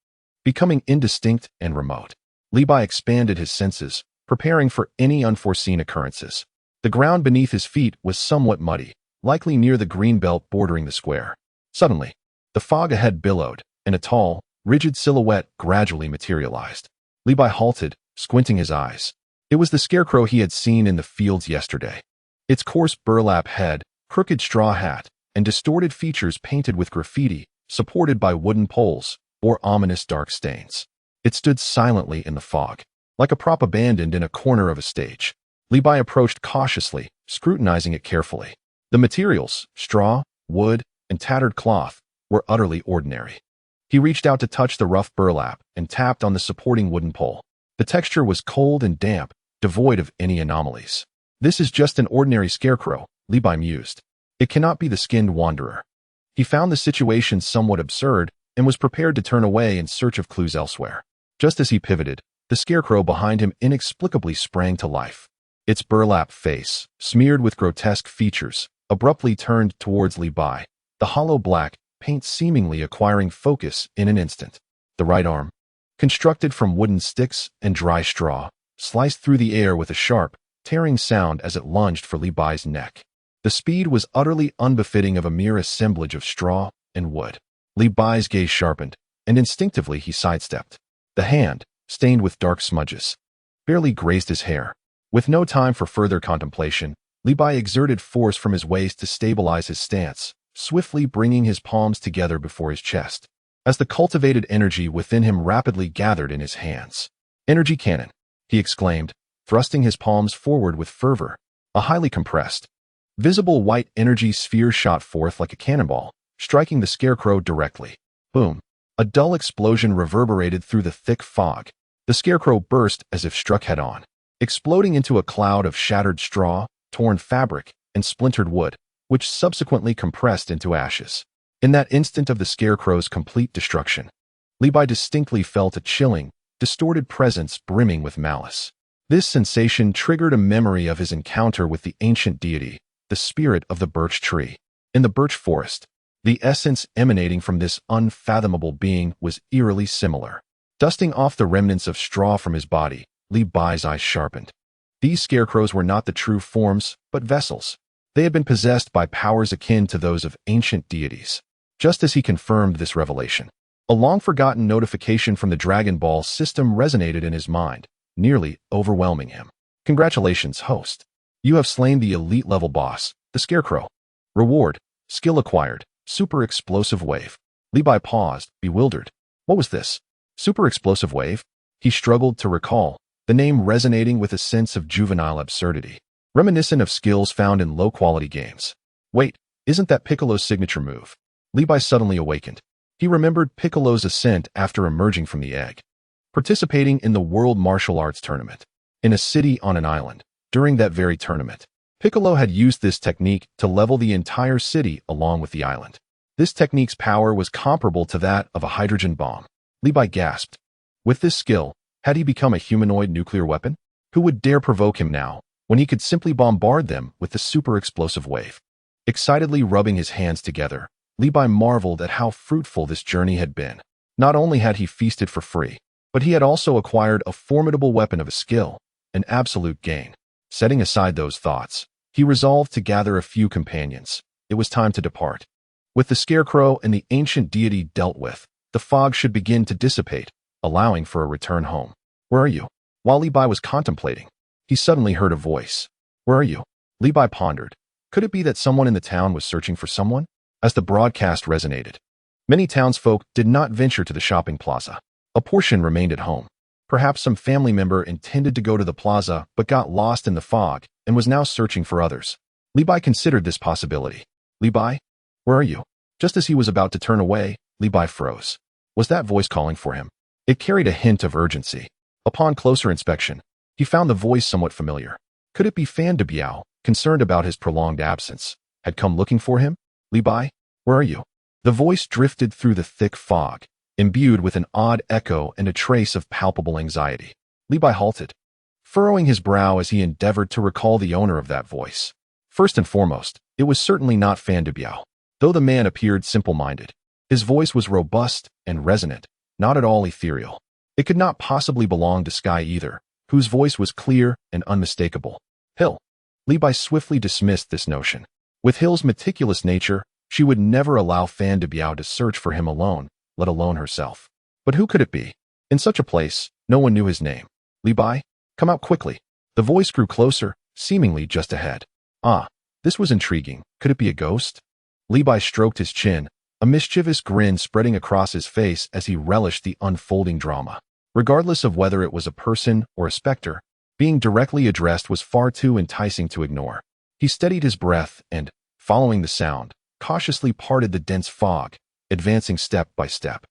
[SPEAKER 1] becoming indistinct and remote. Levi expanded his senses, preparing for any unforeseen occurrences. The ground beneath his feet was somewhat muddy, likely near the green belt bordering the square. Suddenly, the fog ahead billowed, and a tall, rigid silhouette gradually materialized. Levi halted, squinting his eyes. It was the scarecrow he had seen in the fields yesterday. Its coarse burlap head, crooked straw hat, and distorted features painted with graffiti, supported by wooden poles, bore ominous dark stains. It stood silently in the fog, like a prop abandoned in a corner of a stage. Levi approached cautiously, scrutinizing it carefully. The materials, straw, wood, and tattered cloth, were utterly ordinary. He reached out to touch the rough burlap and tapped on the supporting wooden pole. The texture was cold and damp, devoid of any anomalies. "This is just an ordinary scarecrow," Levi mused. "It cannot be the skinned wanderer." He found the situation somewhat absurd and was prepared to turn away in search of clues elsewhere. Just as he pivoted, the scarecrow behind him inexplicably sprang to life. Its burlap face, smeared with grotesque features, abruptly turned towards Levi, the hollow black paint seemingly acquiring focus in an instant. The right arm, constructed from wooden sticks and dry straw, sliced through the air with a sharp, tearing sound as it lunged for Levi's neck. The speed was utterly unbefitting of a mere assemblage of straw and wood. Levi's gaze sharpened, and instinctively he sidestepped. The hand, stained with dark smudges, barely grazed his hair. With no time for further contemplation, Levi exerted force from his waist to stabilize his stance, swiftly bringing his palms together before his chest. as the cultivated energy within him rapidly gathered in his hands. "Energy cannon," he exclaimed, thrusting his palms forward with fervor. A highly compressed, visible white energy sphere shot forth like a cannonball, striking the scarecrow directly. Boom! A dull explosion reverberated through the thick fog. The scarecrow burst as if struck head-on, exploding into a cloud of shattered straw, torn fabric, and splintered wood, which subsequently compressed into ashes. In that instant of the scarecrow's complete destruction, Levi distinctly felt a chilling, distorted presence brimming with malice. This sensation triggered a memory of his encounter with the ancient deity, the spirit of the birch tree. In the birch forest, the essence emanating from this unfathomable being was eerily similar. Dusting off the remnants of straw from his body, Levi's eyes sharpened. These scarecrows were not the true forms, but vessels. They had been possessed by powers akin to those of ancient deities. Just as he confirmed this revelation, a long-forgotten notification from the Dragon Ball system resonated in his mind, nearly overwhelming him. "Congratulations, host. You have slain the elite-level boss, the Scarecrow. Reward, skill acquired, super explosive wave." Levi paused, bewildered. What was this? Super explosive wave? He struggled to recall, the name resonating with a sense of juvenile absurdity, reminiscent of skills found in low-quality games. Wait, isn't that Piccolo's signature move? Levi suddenly awakened. He remembered Piccolo's ascent after emerging from the egg, participating in the World Martial Arts Tournament, in a city on an island. During that very tournament, Piccolo had used this technique to level the entire city along with the island. This technique's power was comparable to that of a hydrogen bomb. Levi gasped. With this skill, had he become a humanoid nuclear weapon? Who would dare provoke him now, when he could simply bombard them with the super explosive wave? Excitedly rubbing his hands together, Levi marveled at how fruitful this journey had been. Not only had he feasted for free, but he had also acquired a formidable weapon of a skill, an absolute gain. Setting aside those thoughts, he resolved to gather a few companions. It was time to depart. With the Scarecrow and the ancient deity dealt with, the fog should begin to dissipate, allowing for a return home. "Where are you?" While Levi was contemplating, he suddenly heard a voice. "Where are you?" Levi pondered. Could it be that someone in the town was searching for someone? As the broadcast resonated, many townsfolk did not venture to the shopping plaza. A portion remained at home. Perhaps some family member intended to go to the plaza but got lost in the fog and was now searching for others. Levi considered this possibility. "Levi, where are you?" Just as he was about to turn away, Levi froze. Was that voice calling for him? It carried a hint of urgency. Upon closer inspection, he found the voice somewhat familiar. Could it be Fan de Biao, concerned about his prolonged absence, had come looking for him? "Levi, where are you?" The voice drifted through the thick fog, imbued with an odd echo and a trace of palpable anxiety. Levi halted, furrowing his brow as he endeavored to recall the owner of that voice. First and foremost, it was certainly not Fan de Biao, though the man appeared simple-minded. His voice was robust and resonant, not at all ethereal. It could not possibly belong to Sky either, whose voice was clear and unmistakable. Hill. Levi swiftly dismissed this notion. With Hill's meticulous nature, she would never allow Fan de Biao to search for him alone, let alone herself. But who could it be? In such a place, no one knew his name. "Levi, come out quickly." The voice grew closer, seemingly just ahead. Ah, this was intriguing. Could it be a ghost? Levi stroked his chin, a mischievous grin spreading across his face as he relished the unfolding drama. Regardless of whether it was a person or a specter, being directly addressed was far too enticing to ignore. He steadied his breath and, following the sound, cautiously parted the dense fog, advancing step by step.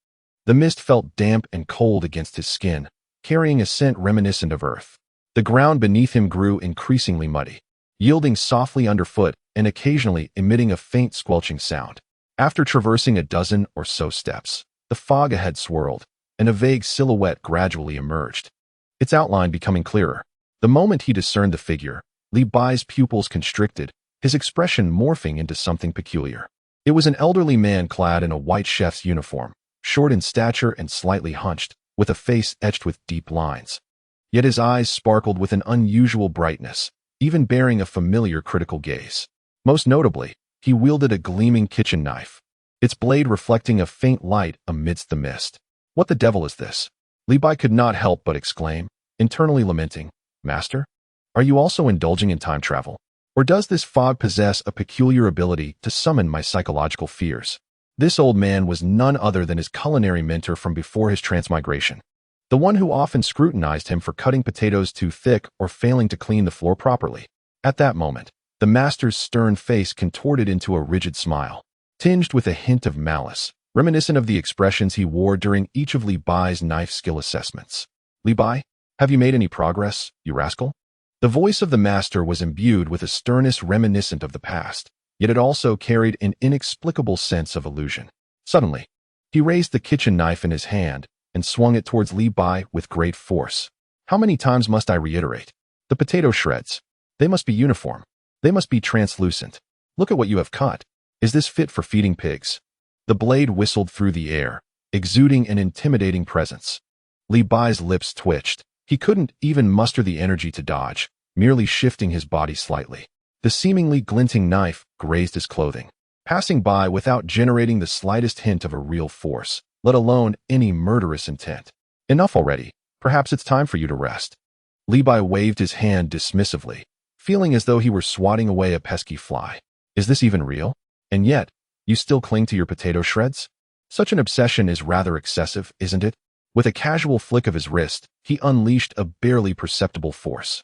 [SPEAKER 1] The mist felt damp and cold against his skin, carrying a scent reminiscent of earth. The ground beneath him grew increasingly muddy, yielding softly underfoot and occasionally emitting a faint squelching sound. After traversing a dozen or so steps, the fog ahead swirled, and a vague silhouette gradually emerged, its outline becoming clearer. The moment he discerned the figure, Levi's pupils constricted, his expression morphing into something peculiar. It was an elderly man clad in a white chef's uniform, short in stature and slightly hunched, with a face etched with deep lines. Yet his eyes sparkled with an unusual brightness, even bearing a familiar critical gaze. Most notably, he wielded a gleaming kitchen knife, its blade reflecting a faint light amidst the mist. "What the devil is this?" Levi could not help but exclaim, internally lamenting. "Master? Are you also indulging in time travel? Or does this fog possess a peculiar ability to summon my psychological fears?" This old man was none other than his culinary mentor from before his transmigration, the one who often scrutinized him for cutting potatoes too thick or failing to clean the floor properly. At that moment, the master's stern face contorted into a rigid smile, tinged with a hint of malice, reminiscent of the expressions he wore during each of Li Bai's knife skill assessments. "Li Bai, have you made any progress, you rascal?" The voice of the master was imbued with a sternness reminiscent of the past, yet it also carried an inexplicable sense of illusion. Suddenly, he raised the kitchen knife in his hand and swung it towards Li Bai with great force. "How many times must I reiterate? The potato shreds. They must be uniform. They must be translucent. Look at what you have cut. Is this fit for feeding pigs?" The blade whistled through the air, exuding an intimidating presence. Li Bai's lips twitched. He couldn't even muster the energy to dodge, merely shifting his body slightly. The seemingly glinting knife grazed his clothing, passing by without generating the slightest hint of a real force, let alone any murderous intent. "Enough already. Perhaps it's time for you to rest." Li Bai waved his hand dismissively, feeling as though he were swatting away a pesky fly. "Is this even real? And yet, you still cling to your potato shreds? Such an obsession is rather excessive, isn't it?" With a casual flick of his wrist, he unleashed a barely perceptible force.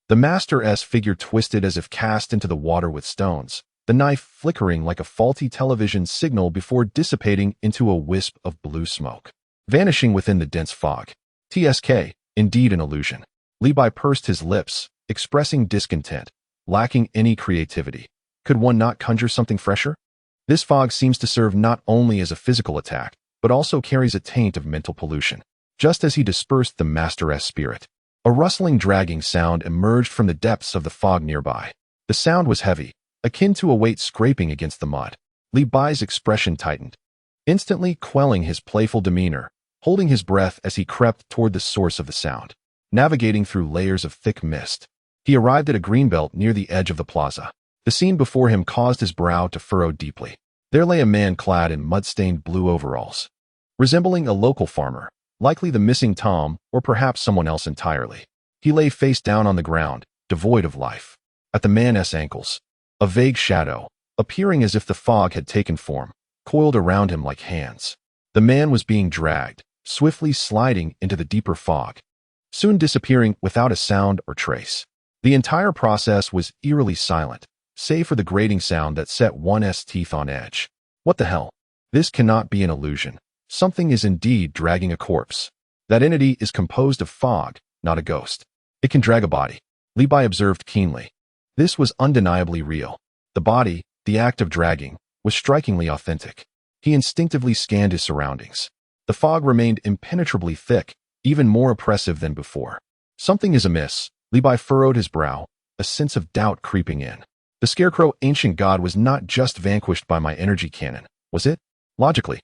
[SPEAKER 1] The master's figure twisted as if cast into the water with stones, the knife flickering like a faulty television signal before dissipating into a wisp of blue smoke, vanishing within the dense fog. "TSK, indeed an illusion." Li Bai pursed his lips, expressing discontent, lacking any creativity. "Could one not conjure something fresher? This fog seems to serve not only as a physical attack, but also carries a taint of mental pollution." Just as he dispersed the master's spirit, a rustling dragging sound emerged from the depths of the fog nearby. The sound was heavy, akin to a weight scraping against the mud. Li Bai's expression tightened, instantly quelling his playful demeanor, holding his breath as he crept toward the source of the sound. Navigating through layers of thick mist, he arrived at a greenbelt near the edge of the plaza. The scene before him caused his brow to furrow deeply. There lay a man clad in mud-stained blue overalls, resembling a local farmer, likely the missing Tom or perhaps someone else entirely. He lay face down on the ground, devoid of life. At the man's ankles, a vague shadow, appearing as if the fog had taken form, coiled around him like hands. The man was being dragged, swiftly sliding into the deeper fog, soon disappearing without a sound or trace. The entire process was eerily silent, save for the grating sound that set one's teeth on edge. What the hell? This cannot be an illusion. Something is indeed dragging a corpse. That entity is composed of fog, not a ghost. It can drag a body, Li Bai observed keenly. This was undeniably real. The body, the act of dragging, was strikingly authentic. He instinctively scanned his surroundings. The fog remained impenetrably thick, even more oppressive than before. Something is amiss. Li Bai furrowed his brow, a sense of doubt creeping in. The scarecrow ancient god was not just vanquished by my energy cannon, was it? Logically,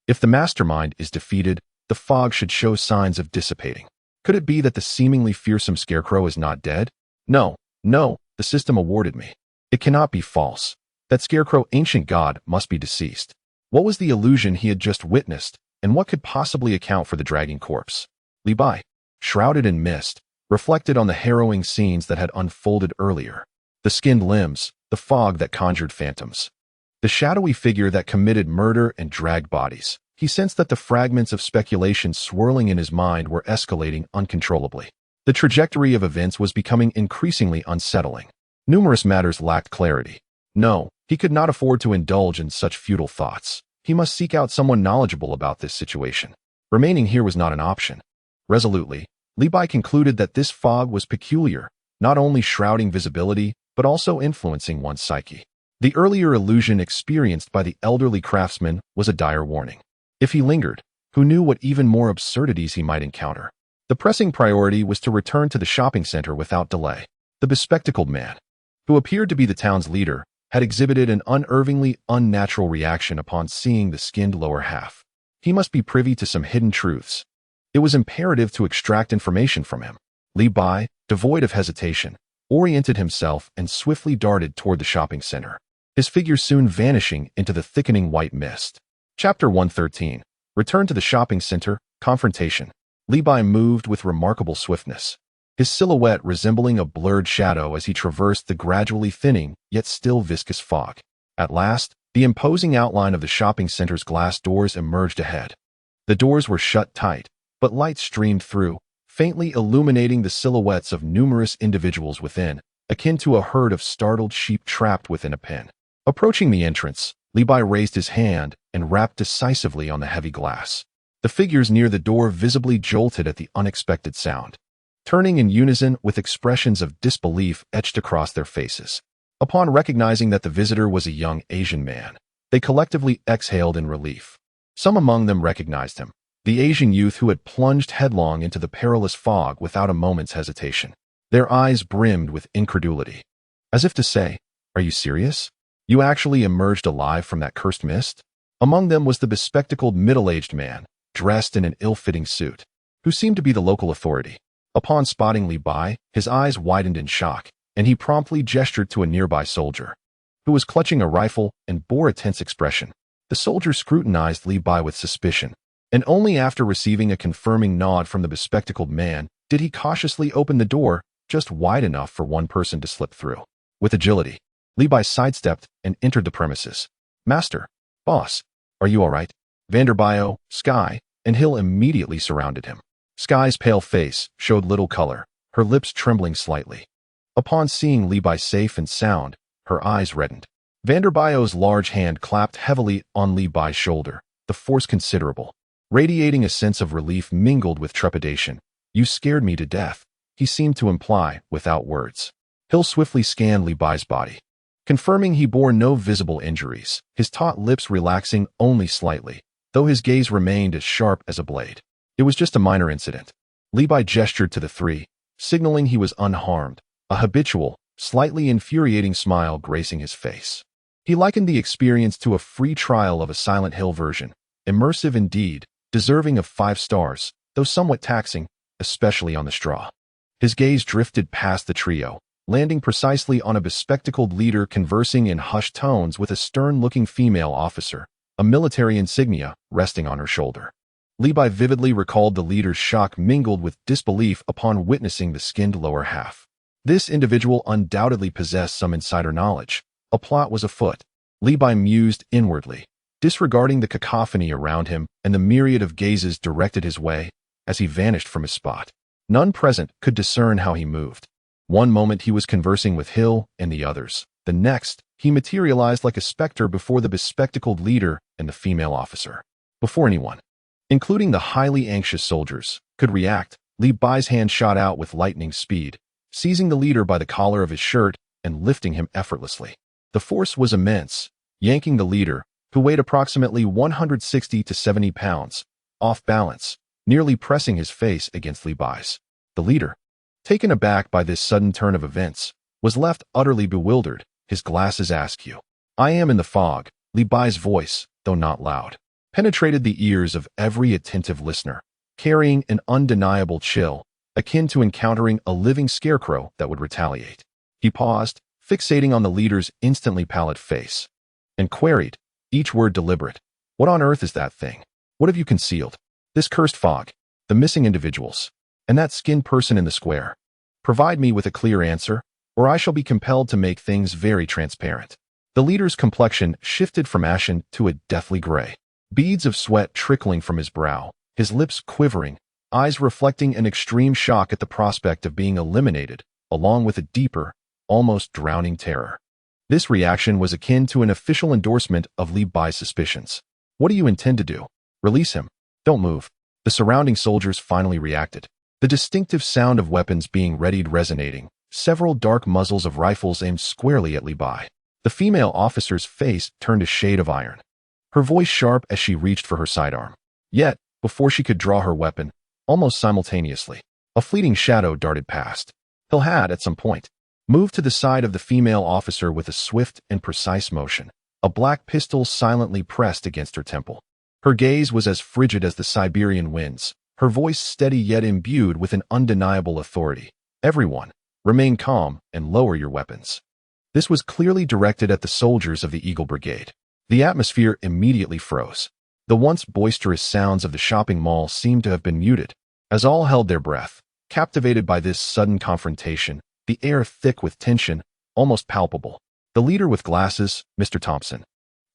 [SPEAKER 1] if the mastermind is defeated, the fog should show signs of dissipating. Could it be that the seemingly fearsome scarecrow is not dead? No, the system awarded me. It cannot be false. That scarecrow ancient god must be deceased. What was the illusion he had just witnessed, and what could possibly account for the dragging corpse? Li Bai, shrouded in mist, reflected on the harrowing scenes that had unfolded earlier. The skinned limbs, the fog that conjured phantoms, the shadowy figure that committed murder and dragged bodies. He sensed that the fragments of speculation swirling in his mind were escalating uncontrollably. The trajectory of events was becoming increasingly unsettling. Numerous matters lacked clarity. No, he could not afford to indulge in such futile thoughts. He must seek out someone knowledgeable about this situation. Remaining here was not an option. Resolutely, Li Bai concluded that this fog was peculiar, not only shrouding visibility, but also influencing one's psyche. The earlier illusion experienced by the elderly craftsman was a dire warning. If he lingered, who knew what even more absurdities he might encounter? The pressing priority was to return to the shopping center without delay. The bespectacled man, who appeared to be the town's leader, had exhibited an unervingly unnatural reaction upon seeing the skinned lower half. He must be privy to some hidden truths. It was imperative to extract information from him. Li Bai, devoid of hesitation, oriented himself and swiftly darted toward the shopping center, his figure soon vanishing into the thickening white mist. Chapter 113. Return to the shopping center, confrontation. Li Bai moved with remarkable swiftness, his silhouette resembling a blurred shadow as he traversed the gradually thinning, yet still viscous fog. At last, The imposing outline of the shopping center's glass doors emerged ahead. The doors were shut tight, but light streamed through, faintly illuminating the silhouettes of numerous individuals within, akin to a herd of startled sheep trapped within a pen. Approaching the entrance, Levi raised his hand and rapped decisively on the heavy glass. The figures near the door visibly jolted at the unexpected sound, turning in unison with expressions of disbelief etched across their faces. Upon recognizing that the visitor was a young Asian man, they collectively exhaled in relief. Some among them recognized him, the Asian youth who had plunged headlong into the perilous fog without a moment's hesitation. Their eyes brimmed with incredulity, as if to say, "Are you serious? You actually emerged alive from that cursed mist?" Among them was the bespectacled middle-aged man, dressed in an ill-fitting suit, who seemed to be the local authority. Upon spotting Levi, his eyes widened in shock, and he promptly gestured to a nearby soldier, who was clutching a rifle and bore a tense expression. The soldier scrutinized Levi with suspicion, and only after receiving a confirming nod from the bespectacled man did he cautiously open the door just wide enough for one person to slip through. With agility, Levi sidestepped and entered the premises. "Master, boss, are you all right?" Vanderbio, Sky, and Hill immediately surrounded him. Sky's pale face showed little color, her lips trembling slightly. Upon seeing Levi safe and sound, her eyes reddened. Vanderbio's large hand clapped heavily on Levi's shoulder, the force considerable, radiating a sense of relief mingled with trepidation. "You scared me to death," he seemed to imply, without words. Hill swiftly scanned Levi's body, confirming he bore no visible injuries, his taut lips relaxing only slightly, though his gaze remained as sharp as a blade. It was just a minor incident. Levi gestured to the three, signaling he was unharmed, a habitual, slightly infuriating smile gracing his face. He likened the experience to a free trial of a Silent Hill version, immersive indeed, deserving of 5 stars, though somewhat taxing, especially on the straw. His gaze drifted past the trio, landing precisely on a bespectacled leader conversing in hushed tones with a stern-looking female officer, a military insignia resting on her shoulder. Levi vividly recalled the leader's shock mingled with disbelief upon witnessing the skinned lower half. This individual undoubtedly possessed some insider knowledge. A plot was afoot. Levi mused inwardly, disregarding the cacophony around him and the myriad of gazes directed his way as he vanished from his spot. None present could discern how he moved. One moment he was conversing with Hill and the others. The next, he materialized like a specter before the bespectacled leader and the female officer. Before anyone, including the highly anxious soldiers, could react, Levi's hand shot out with lightning speed, seizing the leader by the collar of his shirt and lifting him effortlessly. The force was immense, yanking the leader, who weighed approximately 160 to 70 pounds, off balance, nearly pressing his face against Levi's. The leader, taken aback by this sudden turn of events, was left utterly bewildered, his glasses askew. "I am in the fog," Levi's voice, though not loud, penetrated the ears of every attentive listener, carrying an undeniable chill, akin to encountering a living scarecrow that would retaliate. He paused, fixating on the leader's instantly pallid face, and queried, each word deliberate, "What on earth is that thing? What have you concealed? This cursed fog, the missing individuals, and that skinned person in the square. Provide me with a clear answer, or I shall be compelled to make things very transparent." The leader's complexion shifted from ashen to a deathly gray, beads of sweat trickling from his brow, his lips quivering, eyes reflecting an extreme shock at the prospect of being eliminated, along with a deeper, almost drowning terror. This reaction was akin to an official endorsement of Levi's suspicions. "What do you intend to do? Release him. Don't move." The surrounding soldiers finally reacted, the distinctive sound of weapons being readied resonating, several dark muzzles of rifles aimed squarely at Levi. The female officer's face turned a shade of iron, her voice sharp as she reached for her sidearm. Yet, before she could draw her weapon, almost simultaneously, a fleeting shadow darted past. Hill had, at some point, moved to the side of the female officer with a swift and precise motion, a black pistol silently pressed against her temple. Her gaze was as frigid as the Siberian winds, her voice steady yet imbued with an undeniable authority. "Everyone, remain calm and lower your weapons." This was clearly directed at the soldiers of the Eagle Brigade. The atmosphere immediately froze. The once boisterous sounds of the shopping mall seemed to have been muted, as all held their breath, captivated by this sudden confrontation, the air thick with tension, almost palpable. The leader with glasses, Mr. Thompson,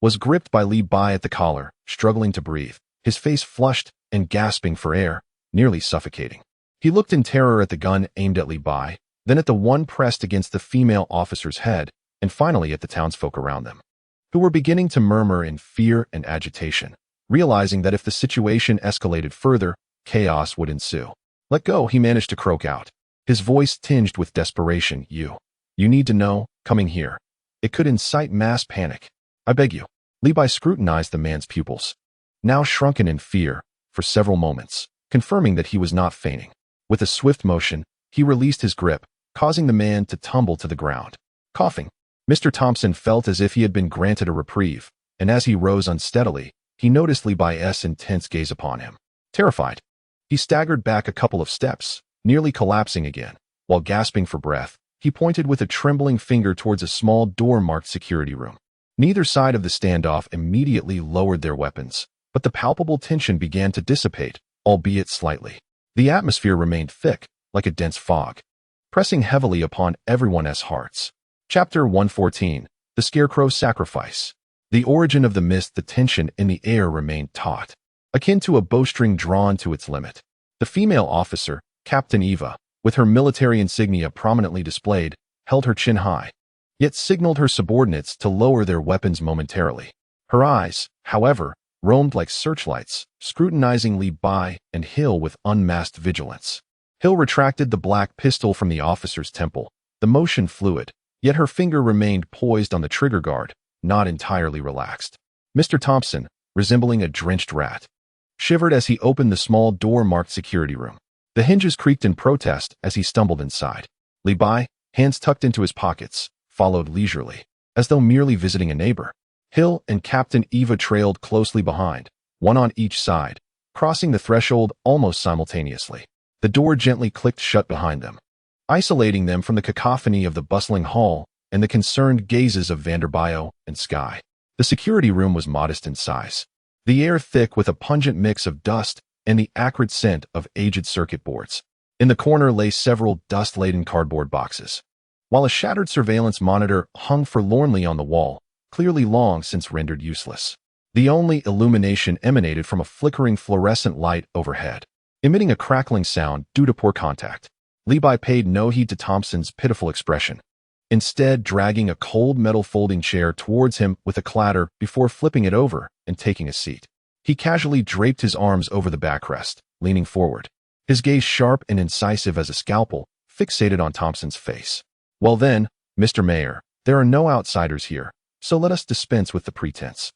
[SPEAKER 1] was gripped by Li Bai at the collar, struggling to breathe, his face flushed and gasping for air, nearly suffocating. He looked in terror at the gun aimed at Li Bai, then at the one pressed against the female officer's head, and finally at the townsfolk around them, who were beginning to murmur in fear and agitation, realizing that if the situation escalated further, chaos would ensue. "Let go," he managed to croak out, his voice tinged with desperation. You need to know, coming here. It could incite mass panic. I beg you." Li Bai scrutinized the man's pupils, now shrunken in fear, for several moments, confirming that he was not feigning. With a swift motion, he released his grip, causing the man to tumble to the ground. Coughing, Mr. Thompson felt as if he had been granted a reprieve, and as he rose unsteadily, he noticed Li Bai's intense gaze upon him. Terrified, he staggered back a couple of steps, nearly collapsing again. While gasping for breath, he pointed with a trembling finger towards a small door marked security room. Neither side of the standoff immediately lowered their weapons, but the palpable tension began to dissipate, albeit slightly. The atmosphere remained thick, like a dense fog, pressing heavily upon everyone's hearts. Chapter 114. The Scarecrow's Sacrifice. The origin of the mist. The tension in the air remained taut, akin to a bowstring drawn to its limit. The female officer, Captain Eva, with her military insignia prominently displayed, held her chin high, yet signaled her subordinates to lower their weapons momentarily. Her eyes, however, roamed like searchlights, scrutinizing Li Bai and Hill with unmasked vigilance. Hill retracted the black pistol from the officer's temple, the motion fluid, yet her finger remained poised on the trigger guard, not entirely relaxed. Mr. Thompson, resembling a drenched rat, shivered as he opened the small door marked security room. The hinges creaked in protest as he stumbled inside. Li Bai, hands tucked into his pockets, followed leisurely, as though merely visiting a neighbor. Hill and Captain Eva trailed closely behind, one on each side, crossing the threshold almost simultaneously. The door gently clicked shut behind them, isolating them from the cacophony of the bustling hall and the concerned gazes of Vanderbio and Sky. The security room was modest in size, the air thick with a pungent mix of dust and the acrid scent of aged circuit boards. In the corner lay several dust-laden cardboard boxes, while a shattered surveillance monitor hung forlornly on the wall, clearly long since rendered useless. The only illumination emanated from a flickering fluorescent light overhead, emitting a crackling sound due to poor contact. Li Bai paid no heed to Thompson's pitiful expression, instead dragging a cold metal folding chair towards him with a clatter before flipping it over and taking a seat. He casually draped his arms over the backrest, leaning forward, his gaze sharp and incisive as a scalpel, fixated on Thompson's face. "Well then, Mr. Mayor, there are no outsiders here, so let us dispense with the pretense,"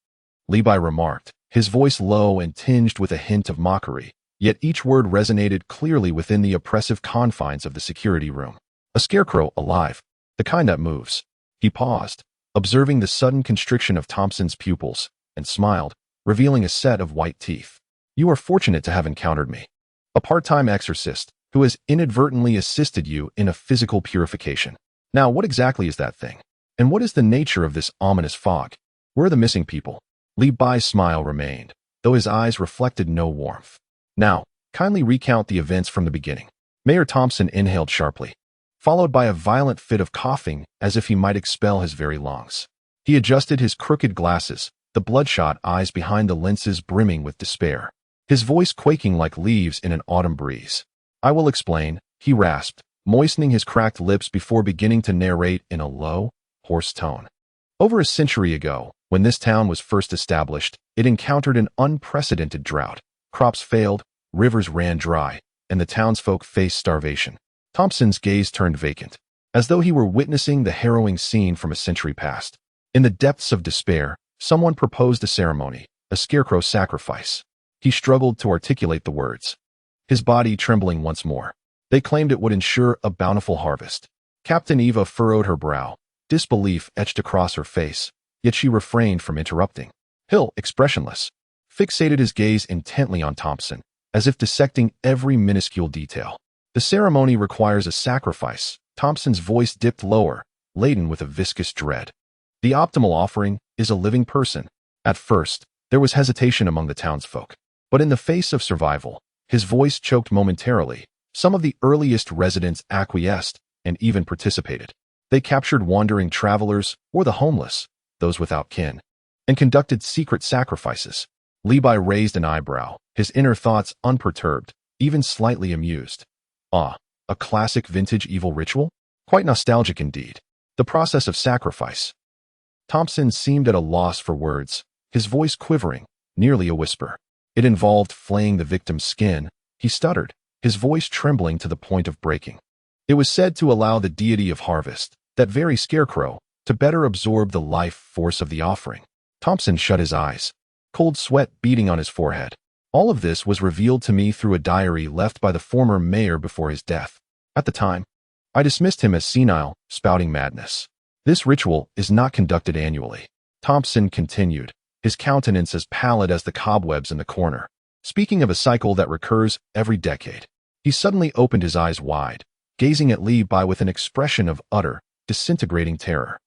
[SPEAKER 1] Li Bai remarked, his voice low and tinged with a hint of mockery, yet each word resonated clearly within the oppressive confines of the security room. "A scarecrow alive, the kind that moves." He paused, observing the sudden constriction of Thompson's pupils, and smiled, revealing a set of white teeth. "You are fortunate to have encountered me, a part-time exorcist who has inadvertently assisted you in a physical purification. Now, what exactly is that thing? And what is the nature of this ominous fog? Where are the missing people?" Li Bai's smile remained, though his eyes reflected no warmth. "Now, kindly recount the events from the beginning." Mayor Thompson inhaled sharply, followed by a violent fit of coughing as if he might expel his very lungs. He adjusted his crooked glasses, the bloodshot eyes behind the lenses brimming with despair, his voice quaking like leaves in an autumn breeze. "I will explain," he rasped, moistening his cracked lips before beginning to narrate in a low, hoarse tone. "Over a century ago, when this town was first established, it encountered an unprecedented drought. Crops failed, rivers ran dry, and the townsfolk faced starvation." Thompson's gaze turned vacant, as though he were witnessing the harrowing scene from a century past. In the depths of despair, someone proposed a ceremony, a scarecrow sacrifice. He struggled to articulate the words, his body trembling once more. They claimed it would ensure a bountiful harvest. Captain Eva furrowed her brow, disbelief etched across her face, yet she refrained from interrupting. Hill, expressionless, fixated his gaze intently on Thompson, as if dissecting every minuscule detail. "The ceremony requires a sacrifice." Thompson's voice dipped lower, laden with a viscous dread. "The optimal offering is a living person." At first, there was hesitation among the townsfolk, but in the face of survival, his voice choked momentarily. Some of the earliest residents acquiesced and even participated. They captured wandering travelers or the homeless, those without kin, and conducted secret sacrifices. Li Bai raised an eyebrow, his inner thoughts unperturbed, even slightly amused. Ah, a classic vintage evil ritual? Quite nostalgic indeed. The process of sacrifice. Thompson seemed at a loss for words, his voice quivering, nearly a whisper. It involved flaying the victim's skin. He stuttered, his voice trembling to the point of breaking. It was said to allow the deity of harvest, that very scarecrow, to better absorb the life force of the offering. Thompson shut his eyes, cold sweat beading on his forehead. All of this was revealed to me through a diary left by the former mayor before his death. At the time, I dismissed him as senile, spouting madness. This ritual is not conducted annually. Thompson continued, his countenance as pallid as the cobwebs in the corner. Speaking of a cycle that recurs every decade. He suddenly opened his eyes wide, gazing at Li Bai with an expression of utter, disintegrating terror.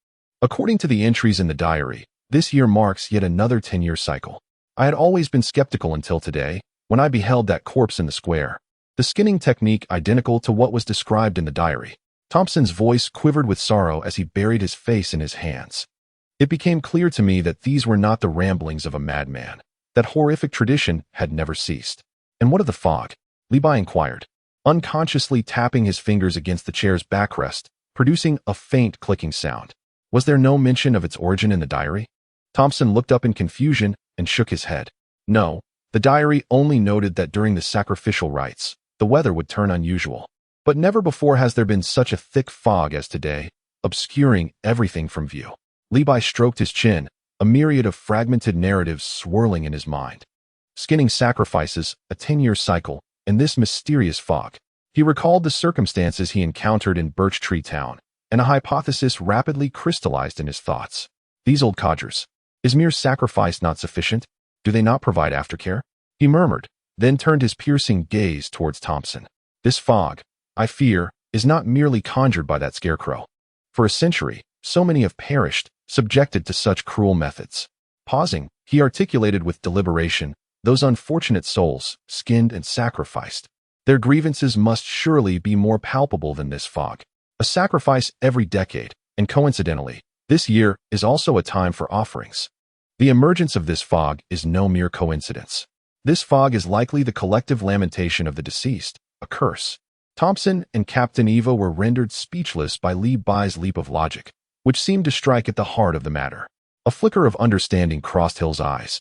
[SPEAKER 1] According to the entries in the diary, this year marks yet another 10-year cycle. I had always been skeptical until today, when I beheld that corpse in the square. The skinning technique identical to what was described in the diary. Thompson's voice quivered with sorrow as he buried his face in his hands. It became clear to me that these were not the ramblings of a madman. That horrific tradition had never ceased. And what of the fog? Li Bai inquired, unconsciously tapping his fingers against the chair's backrest, producing a faint clicking sound. Was there no mention of its origin in the diary? Thompson looked up in confusion and shook his head. No, the diary only noted that during the sacrificial rites, the weather would turn unusual. But never before has there been such a thick fog as today, obscuring everything from view. Li Bai stroked his chin, a myriad of fragmented narratives swirling in his mind. Skinning sacrifices, a 10-year cycle, and this mysterious fog. He recalled the circumstances he encountered in Birch Tree Town, and a hypothesis rapidly crystallized in his thoughts. These old codgers. Is mere sacrifice not sufficient? Do they not provide aftercare? He murmured, then turned his piercing gaze towards Thompson. This fog, I fear, is not merely conjured by that scarecrow. For a century, so many have perished, subjected to such cruel methods. Pausing, he articulated with deliberation, those unfortunate souls, skinned and sacrificed. Their grievances must surely be more palpable than this fog. A sacrifice every decade, and coincidentally, this year is also a time for offerings. The emergence of this fog is no mere coincidence. This fog is likely the collective lamentation of the deceased, a curse. Thompson and Captain Eva were rendered speechless by Li Bai's leap of logic, which seemed to strike at the heart of the matter. A flicker of understanding crossed Hill's eyes,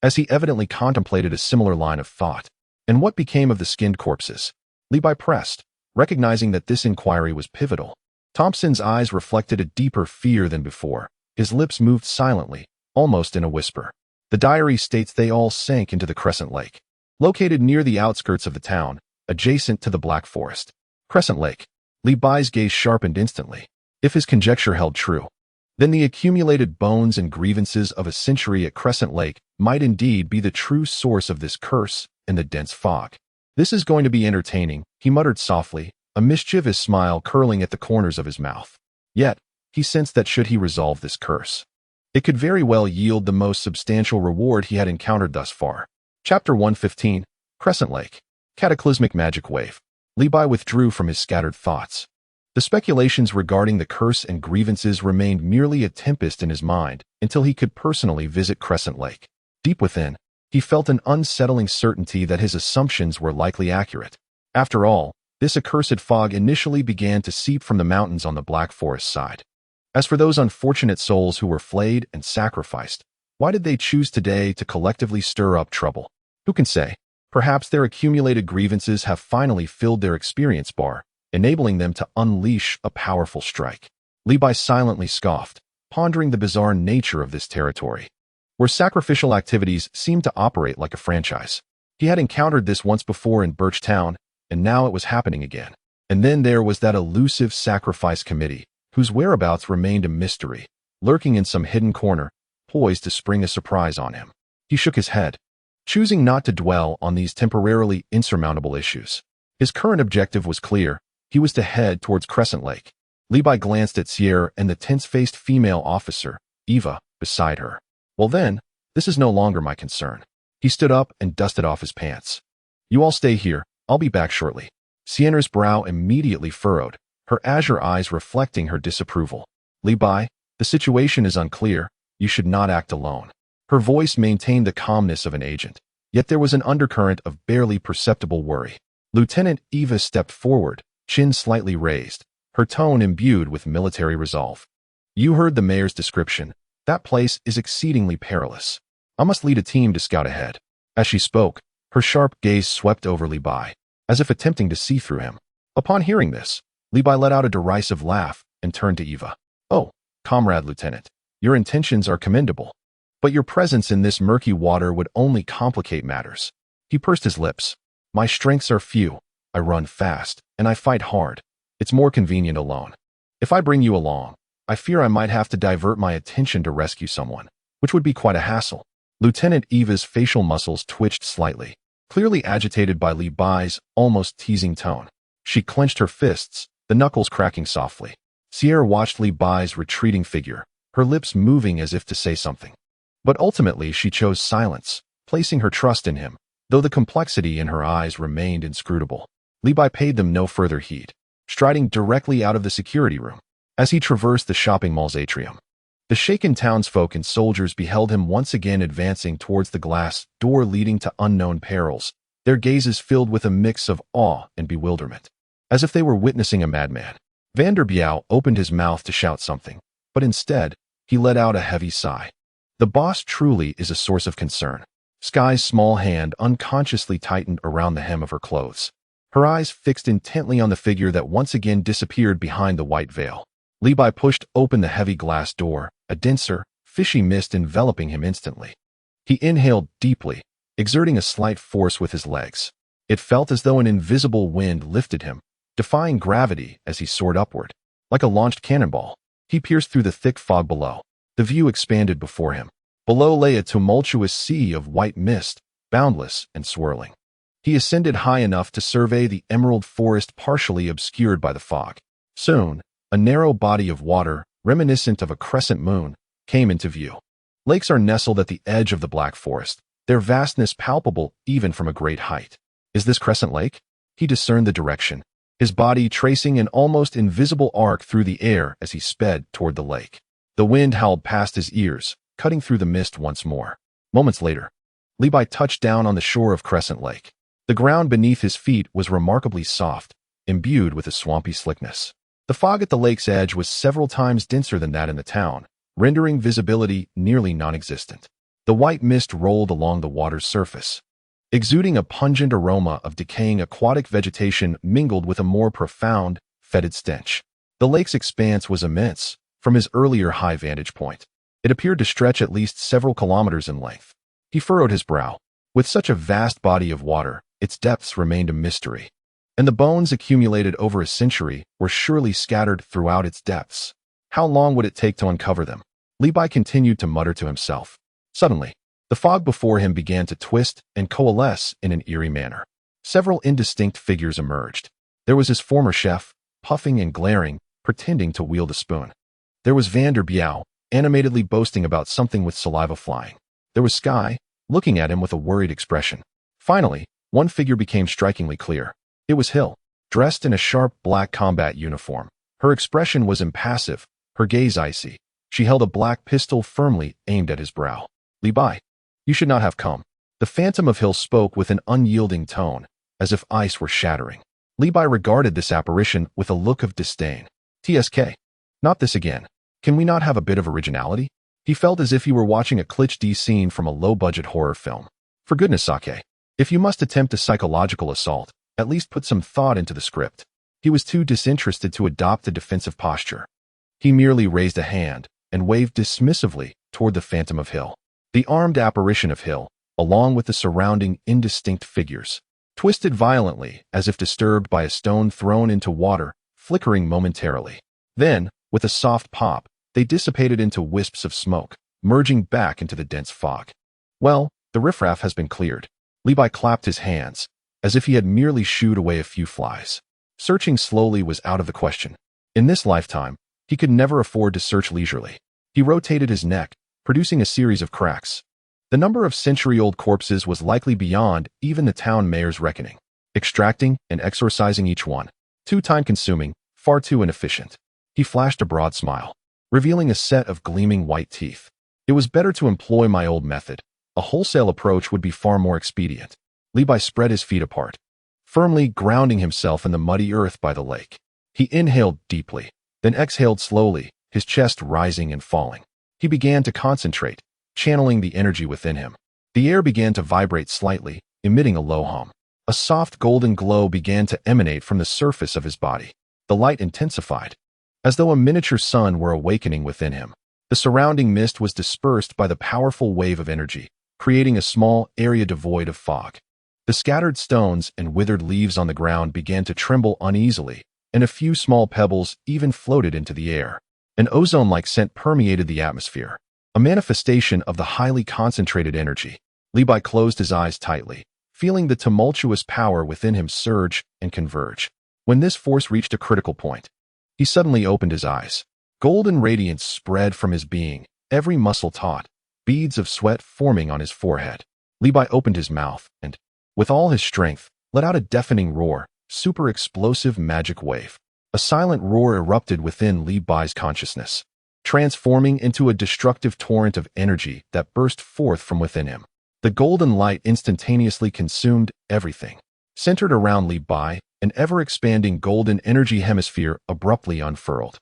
[SPEAKER 1] as he evidently contemplated a similar line of thought. And what became of the skinned corpses? Li Bai pressed, recognizing that this inquiry was pivotal. Thompson's eyes reflected a deeper fear than before. His lips moved silently, almost in a whisper. The diary states they all sank into the Crescent Lake, located near the outskirts of the town, adjacent to the Black Forest. Crescent Lake. Li Bai's gaze sharpened instantly. If his conjecture held true, then the accumulated bones and grievances of a century at Crescent Lake might indeed be the true source of this curse in the dense fog. This is going to be entertaining, he muttered softly, a mischievous smile curling at the corners of his mouth. Yet, he sensed that should he resolve this curse, it could very well yield the most substantial reward he had encountered thus far. Chapter 115, Crescent Lake. Cataclysmic Magic Wave. Li Bai withdrew from his scattered thoughts. The speculations regarding the curse and grievances remained merely a tempest in his mind until he could personally visit Crescent Lake. Deep within, he felt an unsettling certainty that his assumptions were likely accurate. After all, this accursed fog initially began to seep from the mountains on the Black Forest side. As for those unfortunate souls who were flayed and sacrificed, why did they choose today to collectively stir up trouble? Who can say? Perhaps their accumulated grievances have finally filled their experience bar, enabling them to unleash a powerful strike. Li Bai silently scoffed, pondering the bizarre nature of this territory, where sacrificial activities seemed to operate like a franchise. He had encountered this once before in Birch Town, and now it was happening again. And then there was that elusive sacrifice committee, whose whereabouts remained a mystery, lurking in some hidden corner, poised to spring a surprise on him. He shook his head, choosing not to dwell on these temporarily insurmountable issues. His current objective was clear. He was to head towards Crescent Lake. Li Bai glanced at Sierra and the tense-faced female officer, Eva, beside her. Well then, this is no longer my concern. He stood up and dusted off his pants. You all stay here. I'll be back shortly. Sienna's brow immediately furrowed, her azure eyes reflecting her disapproval. Li Bai, the situation is unclear. You should not act alone. Her voice maintained the calmness of an agent, yet there was an undercurrent of barely perceptible worry. Lieutenant Eva stepped forward, chin slightly raised, her tone imbued with military resolve. You heard the mayor's description. That place is exceedingly perilous. I must lead a team to scout ahead. As she spoke, her sharp gaze swept over Li Bai, as if attempting to see through him. Upon hearing this, Li Bai let out a derisive laugh and turned to Eva. Oh, comrade lieutenant, your intentions are commendable. But your presence in this murky water would only complicate matters. He pursed his lips. My strengths are few. I run fast, and I fight hard. It's more convenient alone. If I bring you along, I fear I might have to divert my attention to rescue someone, which would be quite a hassle. Lieutenant Eva's facial muscles twitched slightly, clearly agitated by Li Bai's almost teasing tone. She clenched her fists, the knuckles cracking softly. Sierra watched Li Bai's retreating figure, her lips moving as if to say something. But ultimately she chose silence, placing her trust in him, though the complexity in her eyes remained inscrutable. Li Bai paid them no further heed, striding directly out of the security room. As he traversed the shopping mall's atrium, the shaken townsfolk and soldiers beheld him once again advancing towards the glass door leading to unknown perils, their gazes filled with a mix of awe and bewilderment, as if they were witnessing a madman. Vanderbiau opened his mouth to shout something, but instead, he let out a heavy sigh. The boss truly is a source of concern. Sky's small hand unconsciously tightened around the hem of her clothes, her eyes fixed intently on the figure that once again disappeared behind the white veil. Li Bai pushed open the heavy glass door, a denser, fishy mist enveloping him instantly. He inhaled deeply, exerting a slight force with his legs. It felt as though an invisible wind lifted him, defying gravity as he soared upward. Like a launched cannonball, he pierced through the thick fog below. The view expanded before him. Below lay a tumultuous sea of white mist, boundless and swirling. He ascended high enough to survey the emerald forest partially obscured by the fog. Soon, a narrow body of water, reminiscent of a crescent moon, came into view. Lakes are nestled at the edge of the black forest, their vastness palpable even from a great height. Is this Crescent Lake? He discerned the direction, his body tracing an almost invisible arc through the air as he sped toward the lake. The wind howled past his ears, cutting through the mist once more. Moments later, Li Bai touched down on the shore of Crescent Lake. The ground beneath his feet was remarkably soft, imbued with a swampy slickness. The fog at the lake's edge was several times denser than that in the town, rendering visibility nearly non-existent. The white mist rolled along the water's surface, exuding a pungent aroma of decaying aquatic vegetation mingled with a more profound, fetid stench. The lake's expanse was immense, from his earlier high vantage point. It appeared to stretch at least several kilometers in length. He furrowed his brow. With such a vast body of water, its depths remained a mystery, and the bones accumulated over a century were surely scattered throughout its depths. How long would it take to uncover them? Li Bai continued to mutter to himself. Suddenly, the fog before him began to twist and coalesce in an eerie manner. Several indistinct figures emerged. There was his former chef, puffing and glaring, pretending to wield a spoon. There was Vanderbiau, animatedly boasting about something with saliva flying. There was Sky, looking at him with a worried expression. Finally, one figure became strikingly clear. It was Hill, dressed in a sharp black combat uniform. Her expression was impassive, her gaze icy. She held a black pistol firmly aimed at his brow. Li Bai, you should not have come. The Phantom of Hill spoke with an unyielding tone, as if ice were shattering. Li Bai regarded this apparition with a look of disdain. TSK. Not this again. Can we not have a bit of originality? He felt as if he were watching a cliché scene from a low-budget horror film. For goodness sake, if you must attempt a psychological assault, at least put some thought into the script. He was too disinterested to adopt a defensive posture. He merely raised a hand and waved dismissively toward the Phantom of Hill. The armed apparition of Hill, along with the surrounding indistinct figures, twisted violently as if disturbed by a stone thrown into water, flickering momentarily. Then, with a soft pop, they dissipated into wisps of smoke, merging back into the dense fog. Well, the riffraff has been cleared. Li Bai clapped his hands, as if he had merely shooed away a few flies. Searching slowly was out of the question. In this lifetime, he could never afford to search leisurely. He rotated his neck, producing a series of cracks. The number of century-old corpses was likely beyond even the town mayor's reckoning. Extracting and exorcising each one, too time-consuming, far too inefficient. He flashed a broad smile, revealing a set of gleaming white teeth. It was better to employ my old method. A wholesale approach would be far more expedient. Li Bai spread his feet apart, firmly grounding himself in the muddy earth by the lake. He inhaled deeply, then exhaled slowly, his chest rising and falling. He began to concentrate, channeling the energy within him. The air began to vibrate slightly, emitting a low hum. A soft golden glow began to emanate from the surface of his body. The light intensified, as though a miniature sun were awakening within him. The surrounding mist was dispersed by the powerful wave of energy, creating a small area devoid of fog. The scattered stones and withered leaves on the ground began to tremble uneasily, and a few small pebbles even floated into the air. An ozone-like scent permeated the atmosphere, a manifestation of the highly concentrated energy. Li Bai closed his eyes tightly, feeling the tumultuous power within him surge and converge. When this force reached a critical point, he suddenly opened his eyes. Golden radiance spread from his being, every muscle taut, beads of sweat forming on his forehead. Li Bai opened his mouth and, with all his strength, let out a deafening roar, super explosive magic wave. A silent roar erupted within Li Bai's consciousness, transforming into a destructive torrent of energy that burst forth from within him. The golden light instantaneously consumed everything. Centered around Li Bai, an ever-expanding golden energy hemisphere abruptly unfurled.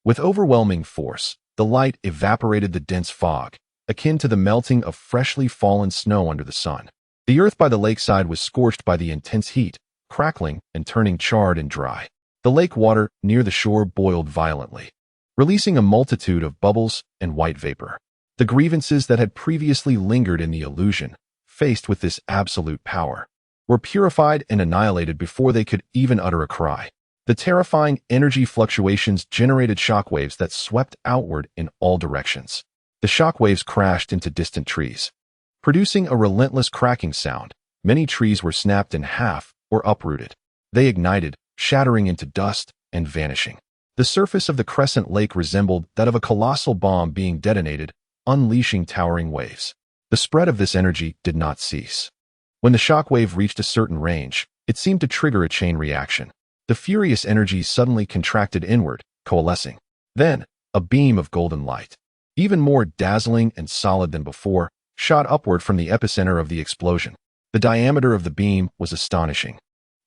[SPEAKER 1] With overwhelming force, the light evaporated the dense fog, akin to the melting of freshly fallen snow under the sun. The earth by the lakeside was scorched by the intense heat, crackling and turning charred and dry. The lake water near the shore boiled violently, releasing a multitude of bubbles and white vapor. The grievances that had previously lingered in the illusion, faced with this absolute power, were purified and annihilated before they could even utter a cry. The terrifying energy fluctuations generated shockwaves that swept outward in all directions. The shockwaves crashed into distant trees, producing a relentless cracking sound. Many trees were snapped in half or uprooted. They ignited, shattering into dust and vanishing. The surface of the crescent lake resembled that of a colossal bomb being detonated, unleashing towering waves. The spread of this energy did not cease. When the shockwave reached a certain range, it seemed to trigger a chain reaction. The furious energy suddenly contracted inward, coalescing. Then, a beam of golden light, even more dazzling and solid than before, shot upward from the epicenter of the explosion. The diameter of the beam was astonishing,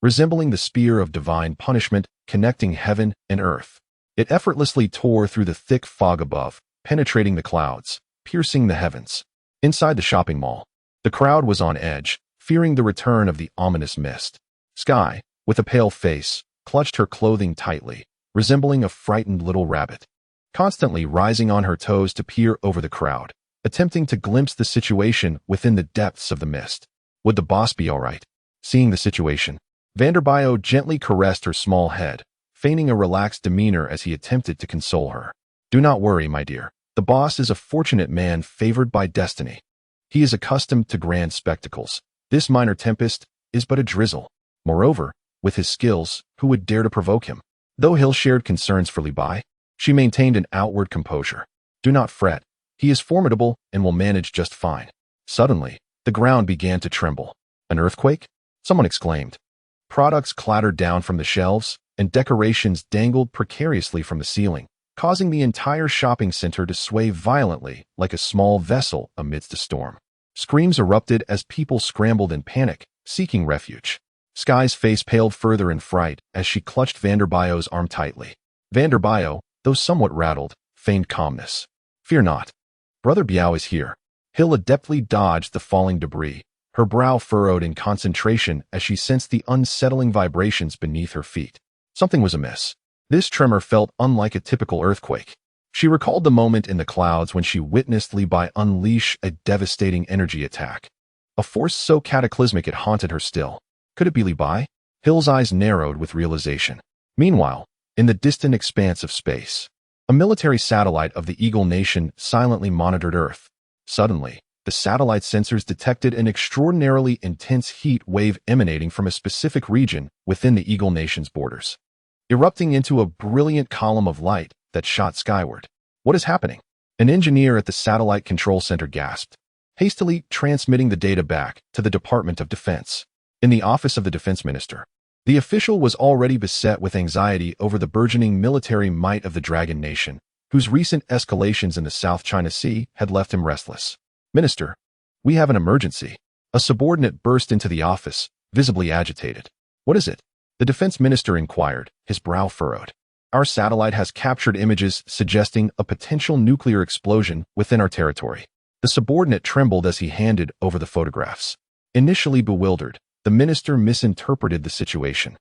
[SPEAKER 1] resembling the spear of divine punishment connecting heaven and earth. It effortlessly tore through the thick fog above, penetrating the clouds, piercing the heavens. Inside the shopping mall, the crowd was on edge, fearing the return of the ominous mist. Sky, with a pale face, clutched her clothing tightly, resembling a frightened little rabbit, constantly rising on her toes to peer over the crowd, attempting to glimpse the situation within the depths of the mist. Would the boss be all right? Seeing the situation, Vanderbio gently caressed her small head, feigning a relaxed demeanor as he attempted to console her. Do not worry, my dear. The boss is a fortunate man favored by destiny. He is accustomed to grand spectacles. This minor tempest is but a drizzle. Moreover, with his skills, who would dare to provoke him? Though Hill shared concerns for Li Bai, she maintained an outward composure. Do not fret. He is formidable and will manage just fine. Suddenly, the ground began to tremble. An earthquake? Someone exclaimed. Products clattered down from the shelves, and decorations dangled precariously from the ceiling, causing the entire shopping center to sway violently like a small vessel amidst a storm. Screams erupted as people scrambled in panic, seeking refuge. Sky's face paled further in fright as she clutched Vanderbio's arm tightly. Vanderbio, though somewhat rattled, feigned calmness. Fear not. Brother Biao is here. Hill adeptly dodged the falling debris, her brow furrowed in concentration as she sensed the unsettling vibrations beneath her feet. Something was amiss. This tremor felt unlike a typical earthquake. She recalled the moment in the clouds when she witnessed Li Bai unleash a devastating energy attack. A force so cataclysmic it haunted her still. Could it be Li Bai? Hill's eyes narrowed with realization. Meanwhile, in the distant expanse of space, a military satellite of the Eagle Nation silently monitored Earth. Suddenly, the satellite sensors detected an extraordinarily intense heat wave emanating from a specific region within the Eagle Nation's borders, erupting into a brilliant column of light that shot skyward. What is happening? An engineer at the satellite control center gasped, hastily transmitting the data back to the Department of Defense. In the office of the defense minister, the official was already beset with anxiety over the burgeoning military might of the Dragon Nation, whose recent escalations in the South China Sea had left him restless. "Minister, we have an emergency." A subordinate burst into the office, visibly agitated. "What is it?" The defense minister inquired, his brow furrowed. "Our satellite has captured images suggesting a potential nuclear explosion within our territory." The subordinate trembled as he handed over the photographs. Initially bewildered, the minister misinterpreted the situation.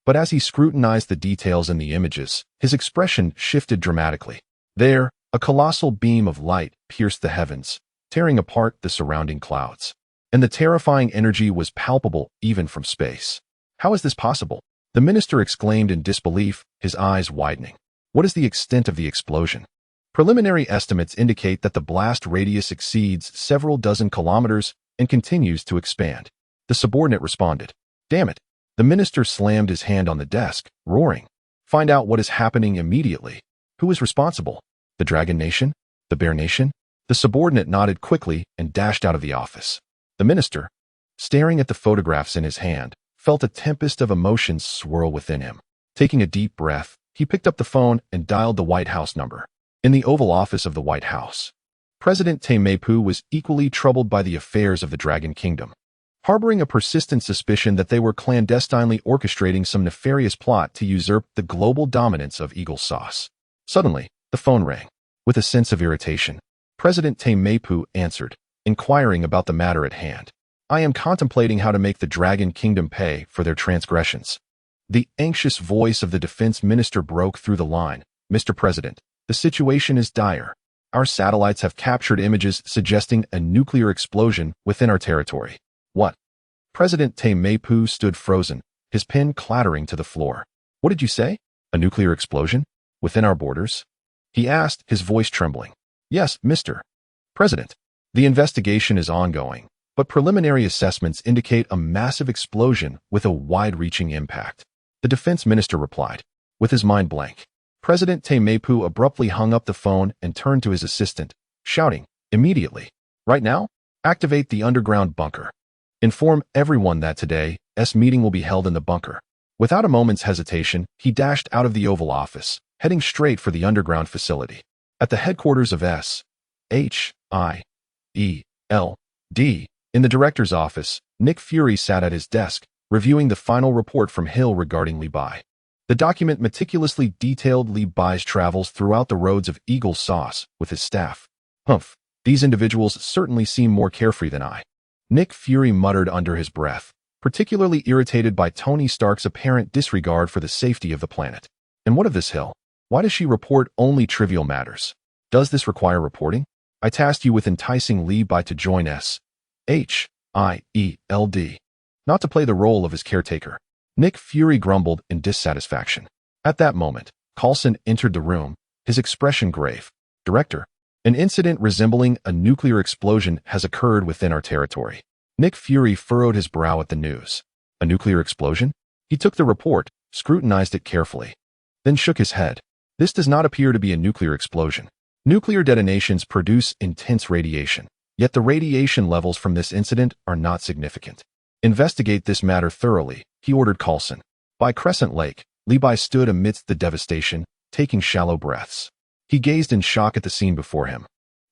[SPEAKER 1] But as he scrutinized the details in the images, his expression shifted dramatically. There, a colossal beam of light pierced the heavens, tearing apart the surrounding clouds. And the terrifying energy was palpable even from space. "How is this possible?" the minister exclaimed in disbelief, his eyes widening. "What is the extent of the explosion?" Preliminary estimates indicate that the blast radius exceeds several dozen kilometers and continues to expand. The subordinate responded. "Damn it." The minister slammed his hand on the desk, roaring. "Find out what is happening immediately. Who is responsible? The Dragon Nation? The Bear Nation?" The subordinate nodded quickly and dashed out of the office. The minister, staring at the photographs in his hand, felt a tempest of emotions swirl within him. Taking a deep breath, he picked up the phone and dialed the White House number. In the Oval Office of the White House, President Taiyang was equally troubled by the affairs of the Dragon Kingdom. Harboring a persistent suspicion that they were clandestinely orchestrating some nefarious plot to usurp the global dominance of Eagle Sauce. Suddenly, the phone rang. With a sense of irritation, President Taiyang answered, inquiring about the matter at hand. "I am contemplating how to make the Dragon Kingdom pay for their transgressions." The anxious voice of the defense minister broke through the line. "Mr. President, the situation is dire. Our satellites have captured images suggesting a nuclear explosion within our territory." "What?" President Taiyang stood frozen, his pen clattering to the floor. "What did you say? A nuclear explosion? Within our borders?" he asked, his voice trembling. "Yes, Mr. President. The investigation is ongoing, but preliminary assessments indicate a massive explosion with a wide-reaching impact," the defense minister replied, with his mind blank. President Taiyang abruptly hung up the phone and turned to his assistant, shouting, "Immediately! Right now? Activate the underground bunker. Inform everyone that today's meeting will be held in the bunker." Without a moment's hesitation, he dashed out of the Oval Office, heading straight for the underground facility. At the headquarters of Unkillable, in the director's office, Nick Fury sat at his desk, reviewing the final report from Hill regarding Li Bai. The document meticulously detailed Li Bai's travels throughout the roads of Eagle Sauce with his staff. "Humph, these individuals certainly seem more carefree than I," Nick Fury muttered under his breath, particularly irritated by Tony Stark's apparent disregard for the safety of the planet. "And what of this Hill? Why does she report only trivial matters? Does this require reporting? I tasked you with enticing Li Bai to join Unkillable, not to play the role of his caretaker." Nick Fury grumbled in dissatisfaction. At that moment, Coulson entered the room, his expression grave. "Director, an incident resembling a nuclear explosion has occurred within our territory." Nick Fury furrowed his brow at the news. "A nuclear explosion?" He took the report, scrutinized it carefully, then shook his head. "This does not appear to be a nuclear explosion. Nuclear detonations produce intense radiation, yet the radiation levels from this incident are not significant. Investigate this matter thoroughly," he ordered Coulson. By Crescent Lake, Li Bai stood amidst the devastation, taking shallow breaths. He gazed in shock at the scene before him,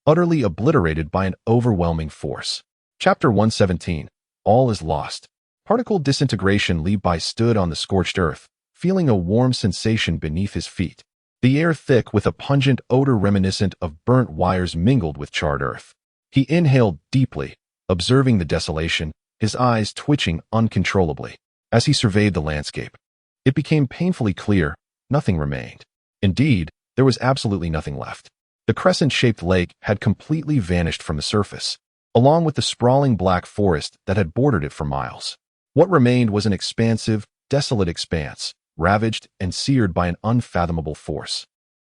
[SPEAKER 1] utterly obliterated by an overwhelming force. Chapter 117. All is lost. Particle disintegration. Li Bai stood on the scorched earth, feeling a warm sensation beneath his feet. The air thick with a pungent odor reminiscent of burnt wires mingled with charred earth. He inhaled deeply, observing the desolation, his eyes twitching uncontrollably. As he surveyed the landscape, it became painfully clear nothing remained. Indeed, there was absolutely nothing left. The crescent-shaped lake had completely vanished from the surface, along with the sprawling black forest that had bordered it for miles. What remained was an expansive, desolate expanse, ravaged and seared by an unfathomable force.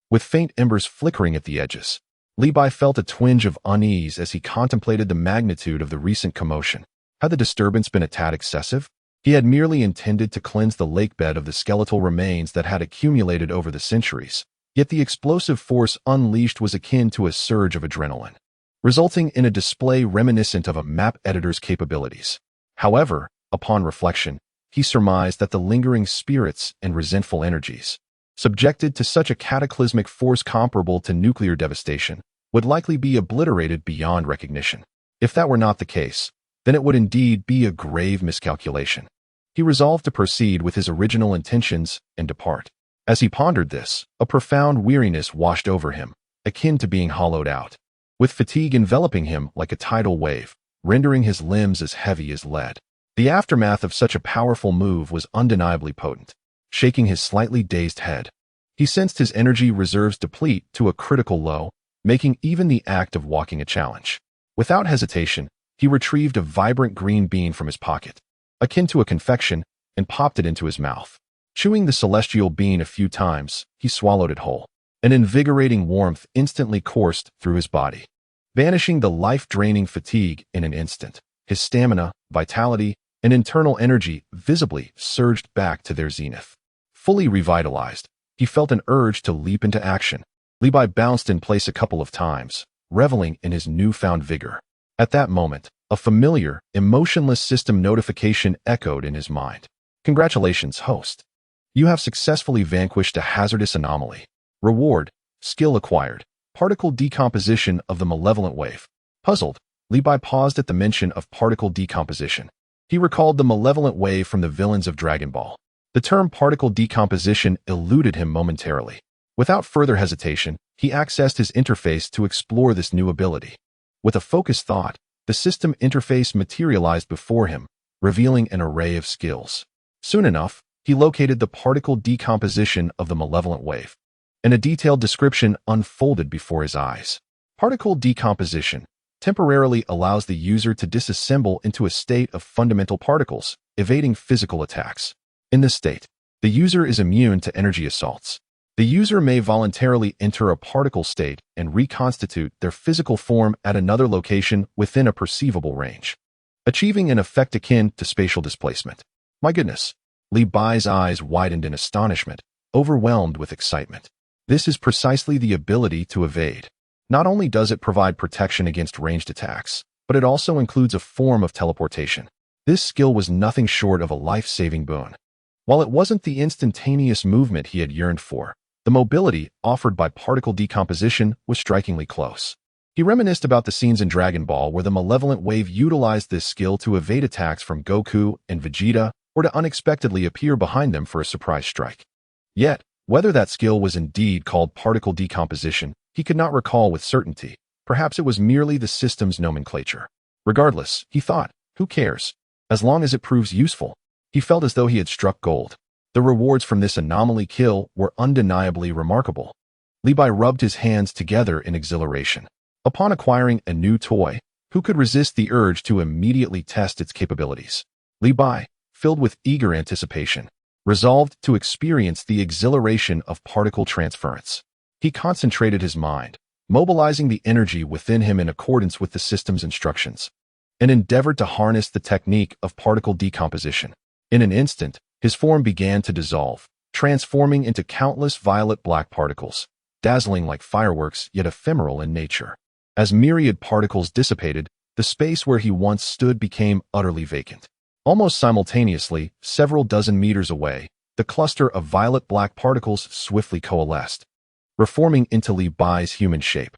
[SPEAKER 1] With faint embers flickering at the edges, Li Bai felt a twinge of unease as he contemplated the magnitude of the recent commotion. Had the disturbance been a tad excessive? He had merely intended to cleanse the lakebed of the skeletal remains that had accumulated over the centuries, yet the explosive force unleashed was akin to a surge of adrenaline, resulting in a display reminiscent of a map editor's capabilities. However, upon reflection, he surmised that the lingering spirits and resentful energies subjected to such a cataclysmic force comparable to nuclear devastation, would likely be obliterated beyond recognition. If that were not the case, then it would indeed be a grave miscalculation. He resolved to proceed with his original intentions and depart. As he pondered this, a profound weariness washed over him, akin to being hollowed out, with fatigue enveloping him like a tidal wave, rendering his limbs as heavy as lead. The aftermath of such a powerful move was undeniably potent. Shaking his slightly dazed head, he sensed his energy reserves deplete to a critical low, making even the act of walking a challenge. Without hesitation, he retrieved a vibrant green bean from his pocket, akin to a confection, and popped it into his mouth. Chewing the celestial bean a few times, he swallowed it whole. An invigorating warmth instantly coursed through his body, banishing the life-draining fatigue in an instant. His stamina, vitality, and internal energy visibly surged back to their zenith. Fully revitalized, he felt an urge to leap into action. Levi bounced in place a couple of times, reveling in his newfound vigor. At that moment, a familiar, emotionless system notification echoed in his mind. Congratulations, host. You have successfully vanquished a hazardous anomaly. Reward, skill acquired, particle decomposition of the malevolent wave. Puzzled, Levi paused at the mention of particle decomposition. He recalled the malevolent wave from the villains of Dragon Ball. The term particle decomposition eluded him momentarily. Without further hesitation, he accessed his interface to explore this new ability. With a focused thought, the system interface materialized before him, revealing an array of skills. Soon enough, he located the particle decomposition of the malevolent wave, and a detailed description unfolded before his eyes. Particle decomposition temporarily allows the user to disassemble into a state of fundamental particles, evading physical attacks. In this state, the user is immune to energy assaults. The user may voluntarily enter a particle state and reconstitute their physical form at another location within a perceivable range, achieving an effect akin to spatial displacement. My goodness! Levi's eyes widened in astonishment, overwhelmed with excitement. This is precisely the ability to evade. Not only does it provide protection against ranged attacks, but it also includes a form of teleportation. This skill was nothing short of a life-saving boon. While it wasn't the instantaneous movement he had yearned for, the mobility offered by particle decomposition was strikingly close. He reminisced about the scenes in Dragon Ball where the malevolent wave utilized this skill to evade attacks from Goku and Vegeta, or to unexpectedly appear behind them for a surprise strike. Yet, whether that skill was indeed called particle decomposition, he could not recall with certainty. Perhaps it was merely the system's nomenclature. Regardless, he thought, who cares? As long as it proves useful. He felt as though he had struck gold. The rewards from this anomaly kill were undeniably remarkable. Levi rubbed his hands together in exhilaration. Upon acquiring a new toy, who could resist the urge to immediately test its capabilities? Levi, filled with eager anticipation, resolved to experience the exhilaration of particle transference. He concentrated his mind, mobilizing the energy within him in accordance with the system's instructions, and endeavored to harness the technique of particle decomposition. In an instant, his form began to dissolve, transforming into countless violet-black particles, dazzling like fireworks yet ephemeral in nature. As myriad particles dissipated, the space where he once stood became utterly vacant. Almost simultaneously, several dozen meters away, the cluster of violet-black particles swiftly coalesced, reforming into Levi's human shape.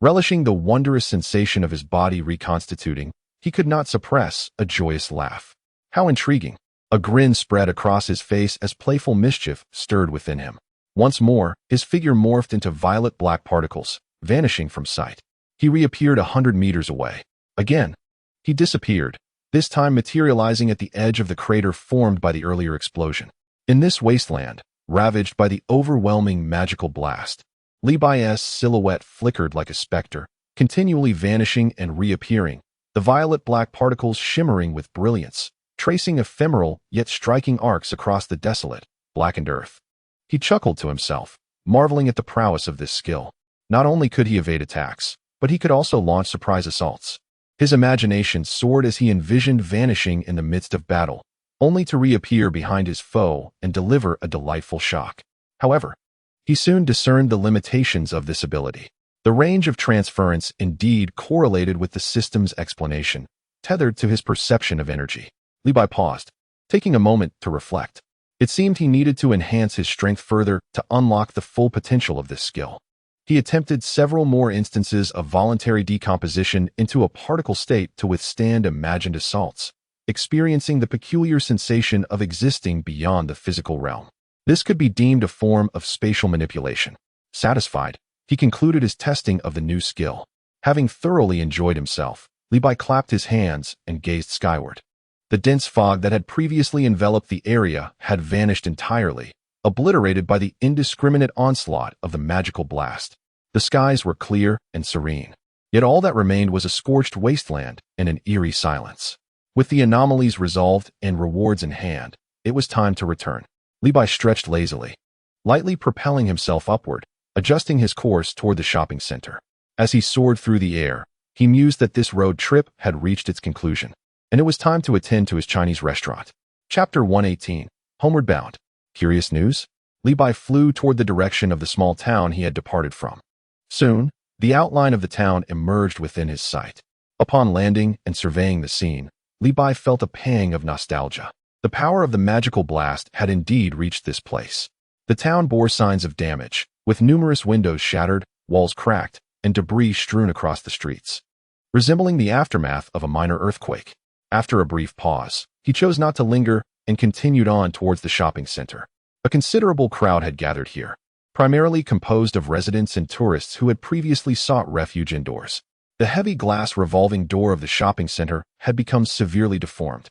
[SPEAKER 1] Relishing the wondrous sensation of his body reconstituting, he could not suppress a joyous laugh. How intriguing! A grin spread across his face as playful mischief stirred within him. Once more, his figure morphed into violet-black particles, vanishing from sight. He reappeared 100 meters away. Again, he disappeared, this time materializing at the edge of the crater formed by the earlier explosion. In this wasteland, ravaged by the overwhelming magical blast, Levi's silhouette flickered like a specter, continually vanishing and reappearing, the violet-black particles shimmering with brilliance, tracing ephemeral yet striking arcs across the desolate, blackened earth. He chuckled to himself, marveling at the prowess of this skill. Not only could he evade attacks, but he could also launch surprise assaults. His imagination soared as he envisioned vanishing in the midst of battle, only to reappear behind his foe and deliver a delightful shock. However, he soon discerned the limitations of this ability. The range of transference indeed correlated with the system's explanation, tethered to his perception of energy. Levi paused, taking a moment to reflect. It seemed he needed to enhance his strength further to unlock the full potential of this skill. He attempted several more instances of voluntary decomposition into a particle state to withstand imagined assaults, experiencing the peculiar sensation of existing beyond the physical realm. This could be deemed a form of spatial manipulation. Satisfied, he concluded his testing of the new skill. Having thoroughly enjoyed himself, Li clapped his hands and gazed skyward. The dense fog that had previously enveloped the area had vanished entirely, obliterated by the indiscriminate onslaught of the magical blast. The skies were clear and serene, yet all that remained was a scorched wasteland and an eerie silence. With the anomalies resolved and rewards in hand, it was time to return. Li stretched lazily, lightly propelling himself upward, adjusting his course toward the shopping center. As he soared through the air, he mused that this road trip had reached its conclusion, and it was time to attend to his Chinese restaurant. Chapter 118. Homeward Bound. Curious news? Li flew toward the direction of the small town he had departed from. Soon, the outline of the town emerged within his sight. Upon landing and surveying the scene, Li felt a pang of nostalgia. The power of the magical blast had indeed reached this place. The town bore signs of damage, with numerous windows shattered, walls cracked, and debris strewn across the streets, resembling the aftermath of a minor earthquake. After a brief pause, he chose not to linger and continued on towards the shopping center. A considerable crowd had gathered here, primarily composed of residents and tourists who had previously sought refuge indoors. The heavy glass revolving door of the shopping center had become severely deformed,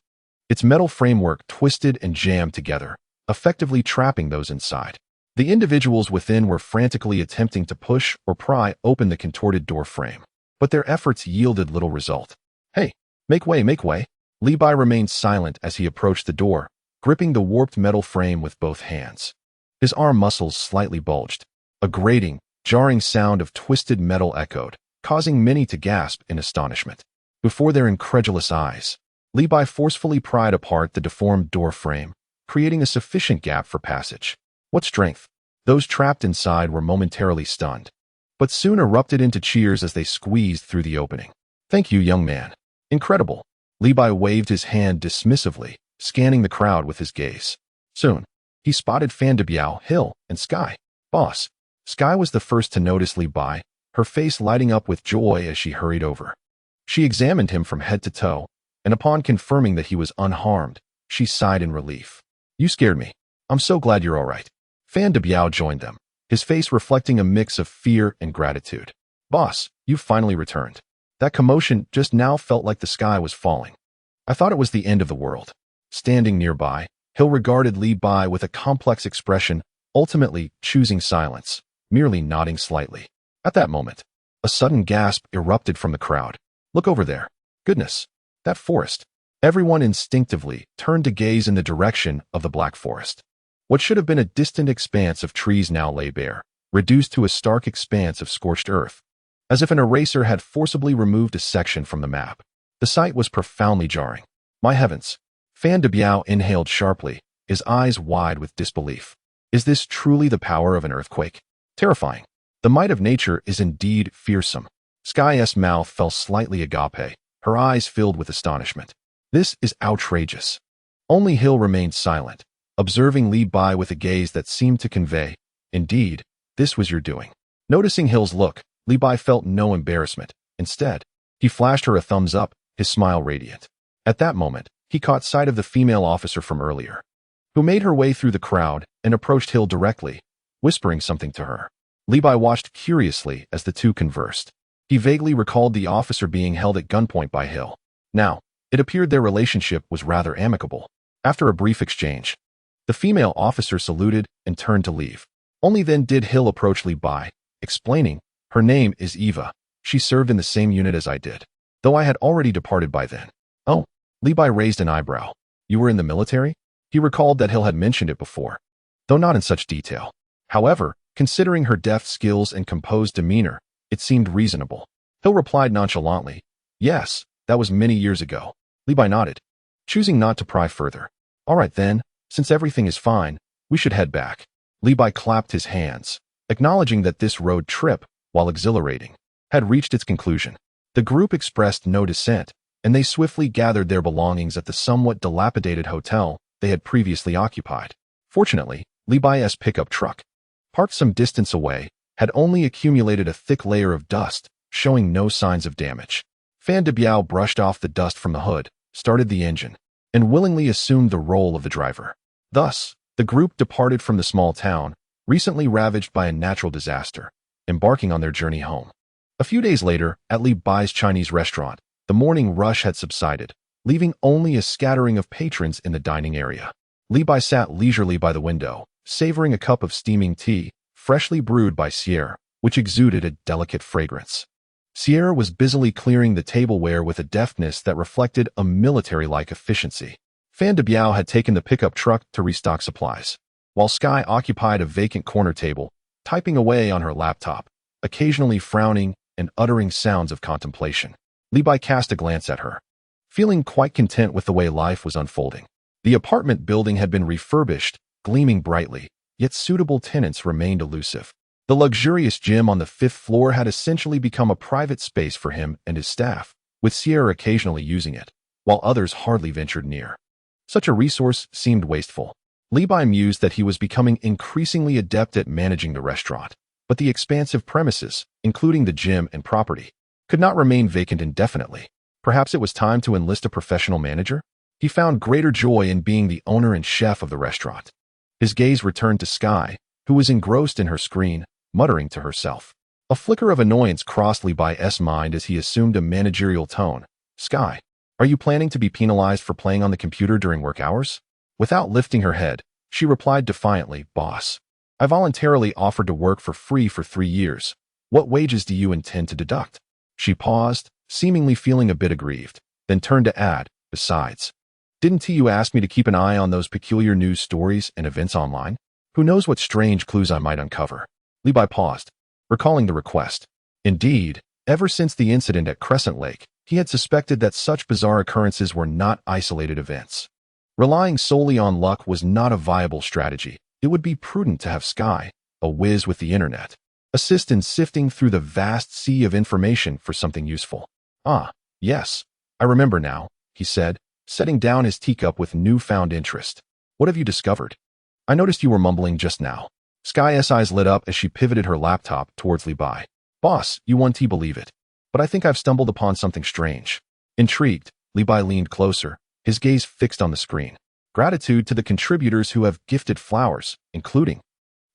[SPEAKER 1] its metal framework twisted and jammed together, effectively trapping those inside. The individuals within were frantically attempting to push or pry open the contorted door frame, but their efforts yielded little result. "Hey, make way, make way." Li remained silent as he approached the door, gripping the warped metal frame with both hands. His arm muscles slightly bulged. A grating, jarring sound of twisted metal echoed, causing many to gasp in astonishment. Before their incredulous eyes, Li forcefully pried apart the deformed door frame, creating a sufficient gap for passage. What strength! Those trapped inside were momentarily stunned, but soon erupted into cheers as they squeezed through the opening. "Thank you, young man. Incredible." Li waved his hand dismissively, scanning the crowd with his gaze. Soon, he spotted Fan Debiao, Hill, and Sky. "Boss." Sky was the first to notice Li, her face lighting up with joy as she hurried over. She examined him from head to toe, and upon confirming that he was unharmed, she sighed in relief. "You scared me. I'm so glad you're all right." Fan Debiao joined them, his face reflecting a mix of fear and gratitude. "Boss, you've finally returned. That commotion just now felt like the sky was falling. I thought it was the end of the world." Standing nearby, Hill regarded Li with a complex expression, ultimately choosing silence, merely nodding slightly. At that moment, a sudden gasp erupted from the crowd. "Look over there. Goodness, that forest." Everyone instinctively turned to gaze in the direction of the Black Forest. What should have been a distant expanse of trees now lay bare, reduced to a stark expanse of scorched earth, as if an eraser had forcibly removed a section from the map. The sight was profoundly jarring. "My heavens!" Fan Debiao inhaled sharply, his eyes wide with disbelief. "Is this truly the power of an earthquake? Terrifying. The might of nature is indeed fearsome." Sky's mouth fell slightly agape, her eyes filled with astonishment. "This is outrageous." Only Hill remained silent, observing Li with a gaze that seemed to convey, "Indeed, this was your doing." Noticing Hill's look, Li felt no embarrassment. Instead, he flashed her a thumbs up, his smile radiant. At that moment, he caught sight of the female officer from earlier, who made her way through the crowd and approached Hill directly, whispering something to her. Li watched curiously as the two conversed. He vaguely recalled the officer being held at gunpoint by Hill. Now, it appeared their relationship was rather amicable. After a brief exchange, the female officer saluted and turned to leave. Only then did Hill approach Li, explaining, "Her name is Eva. She served in the same unit as I did, though I had already departed by then." "Oh." Li raised an eyebrow. "You were in the military?" He recalled that Hill had mentioned it before, though not in such detail. However, considering her deft skills and composed demeanor, it seemed reasonable. Hill replied nonchalantly, "Yes, that was many years ago." Li nodded, choosing not to pry further. "All right then, since everything is fine, we should head back." Li clapped his hands, acknowledging that this road trip, while exhilarating, had reached its conclusion. The group expressed no dissent, and they swiftly gathered their belongings at the somewhat dilapidated hotel they had previously occupied. Fortunately, Li Bai's pickup truck, parked some distance away, had only accumulated a thick layer of dust, showing no signs of damage. Fan de Biao brushed off the dust from the hood, started the engine, and willingly assumed the role of the driver. Thus, the group departed from the small town, recently ravaged by a natural disaster, embarking on their journey home. A few days later, at Li Bai's Chinese restaurant, the morning rush had subsided, leaving only a scattering of patrons in the dining area. Li Bai sat leisurely by the window, savoring a cup of steaming tea, freshly brewed by Sierra, which exuded a delicate fragrance. Sierra was busily clearing the tableware with a deftness that reflected a military-like efficiency. Fan de Biao had taken the pickup truck to restock supplies, while Sky occupied a vacant corner table, typing away on her laptop, occasionally frowning and uttering sounds of contemplation. Li Bai cast a glance at her, feeling quite content with the way life was unfolding. The apartment building had been refurbished, gleaming brightly, yet suitable tenants remained elusive. The luxurious gym on the 5th floor had essentially become a private space for him and his staff, with Sierra occasionally using it, while others hardly ventured near. Such a resource seemed wasteful. Li Bai mused that he was becoming increasingly adept at managing the restaurant, but the expansive premises, including the gym and property, could not remain vacant indefinitely. Perhaps it was time to enlist a professional manager? He found greater joy in being the owner and chef of the restaurant. His gaze returned to Sky, who was engrossed in her screen, muttering to herself. A flicker of annoyance crossed Li Bai's mind as he assumed a managerial tone. Sky, are you planning to be penalized for playing on the computer during work hours? Without lifting her head, she replied defiantly, Boss, I voluntarily offered to work for free for 3 years. What wages do you intend to deduct? She paused, seemingly feeling a bit aggrieved, then turned to add, besides, didn't you ask me to keep an eye on those peculiar news stories and events online? Who knows what strange clues I might uncover? Li Bai paused, recalling the request. Indeed, ever since the incident at Crescent Lake, he had suspected that such bizarre occurrences were not isolated events. Relying solely on luck was not a viable strategy. It would be prudent to have Sky, a whiz with the internet, assist in sifting through the vast sea of information for something useful. Ah, yes, I remember now, he said, setting down his teacup with newfound interest. What have you discovered? I noticed you were mumbling just now. Sky's eyes lit up as she pivoted her laptop towards Li Bai. Boss, you won't believe it, but I think I've stumbled upon something strange. Intrigued, Li Bai leaned closer, his gaze fixed on the screen. Gratitude to the contributors who have gifted flowers, including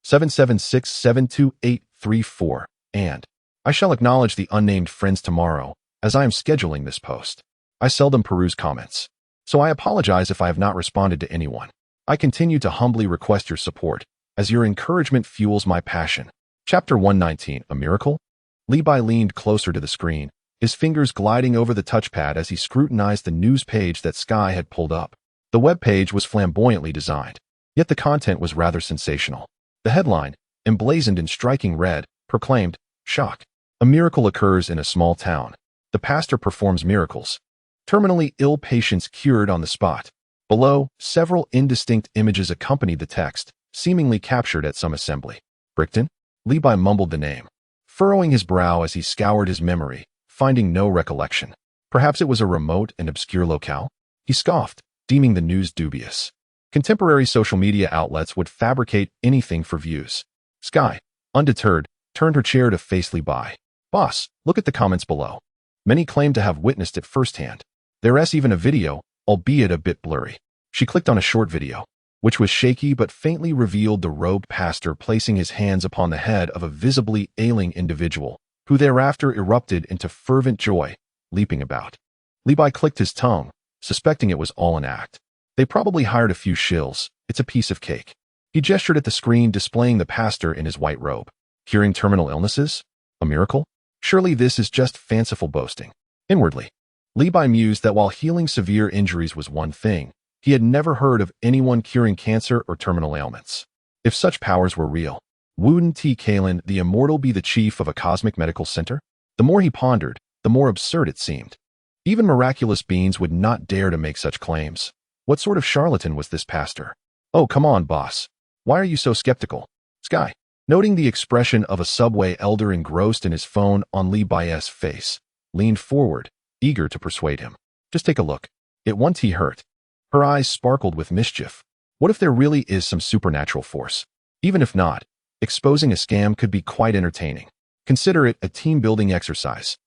[SPEAKER 1] 776728834, and I shall acknowledge the unnamed friends tomorrow, as I am scheduling this post. I seldom peruse comments, so I apologize if I have not responded to anyone. I continue to humbly request your support, as your encouragement fuels my passion. Chapter 119, A Miracle? Li Bai leaned closer to the screen, his fingers gliding over the touchpad as he scrutinized the news page that Sky had pulled up. The web page was flamboyantly designed, yet the content was rather sensational. The headline, emblazoned in striking red, proclaimed, Shock. A miracle occurs in a small town. The pastor performs miracles. Terminally ill patients cured on the spot. Below, several indistinct images accompanied the text, seemingly captured at some assembly. Brickton? Li Bai mumbled the name, furrowing his brow as he scoured his memory, finding no recollection. Perhaps it was a remote and obscure locale? He scoffed, deeming the news dubious. Contemporary social media outlets would fabricate anything for views. Sky, undeterred, turned her chair to face Li Bai. Boss, look at the comments below. Many claim to have witnessed it firsthand. There's even a video, albeit a bit blurry. She clicked on a short video, which was shaky but faintly revealed the robed pastor placing his hands upon the head of a visibly ailing individual, who thereafter erupted into fervent joy, leaping about. Li Bai clicked his tongue, suspecting it was all an act. They probably hired a few shills. It's a piece of cake. He gestured at the screen displaying the pastor in his white robe. Curing terminal illnesses? A miracle? Surely this is just fanciful boasting. Inwardly, Li Bai mused that while healing severe injuries was one thing, he had never heard of anyone curing cancer or terminal ailments. If such powers were real, wouldn't Kalen, the immortal, be the chief of a cosmic medical center? The more he pondered, the more absurd it seemed. Even miraculous beings would not dare to make such claims. What sort of charlatan was this pastor? Oh, come on, boss. Why are you so skeptical? Sky, noting the expression of a subway elder engrossed in his phone on Li Bai's face, leaned forward, eager to persuade him. Just take a look. It won't hurt. Her eyes sparkled with mischief. What if there really is some supernatural force? Even if not, exposing a scam could be quite entertaining. Consider it a team-building exercise.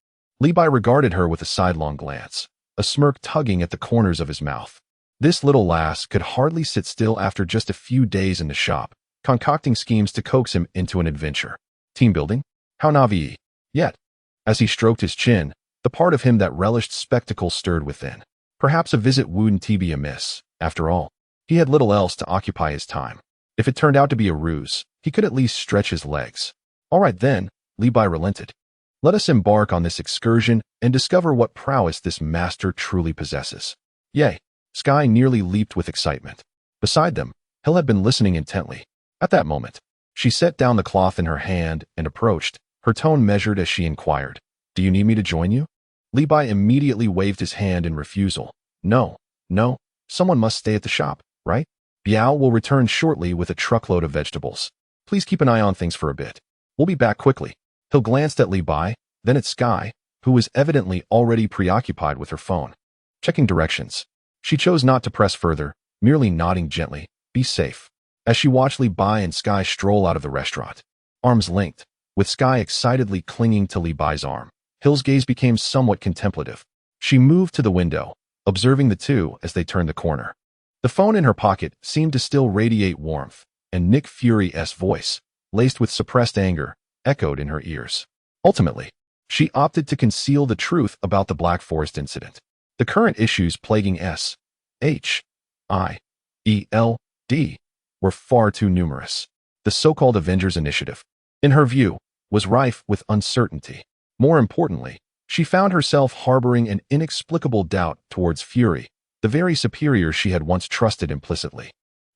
[SPEAKER 1] Levi regarded her with a sidelong glance, a smirk tugging at the corners of his mouth. This little lass could hardly sit still after just a few days in the shop, concocting schemes to coax him into an adventure. Team building? How naive. Yet, as he stroked his chin, the part of him that relished spectacle stirred within. Perhaps a visit wouldn't be amiss. After all, he had little else to occupy his time. If it turned out to be a ruse, he could at least stretch his legs. All right then, Levi relented. Let us embark on this excursion and discover what prowess this master truly possesses. Yay! Sky nearly leaped with excitement. Beside them, Hill had been listening intently. At that moment, she set down the cloth in her hand and approached, her tone measured as she inquired, "Do you need me to join you?" Levi immediately waved his hand in refusal. No, someone must stay at the shop, right? Biao will return shortly with a truckload of vegetables. Please keep an eye on things for a bit. We'll be back quickly. Hill glanced at Levi, then at Sky, who was evidently already preoccupied with her phone. Checking directions. She chose not to press further, merely nodding gently, "Be safe," as she watched Levi and Sky stroll out of the restaurant. Arms linked, with Sky excitedly clinging to Levi's arm, Hill's gaze became somewhat contemplative. She moved to the window, observing the two as they turned the corner. The phone in her pocket seemed to still radiate warmth, and Nick Fury's voice, laced with suppressed anger, echoed in her ears. Ultimately, she opted to conceal the truth about the Black Forest incident. The current issues plaguing SHIELD were far too numerous. The so-called Avengers Initiative, in her view, was rife with uncertainty. More importantly, she found herself harboring an inexplicable doubt towards Fury, the very superior she had once trusted implicitly.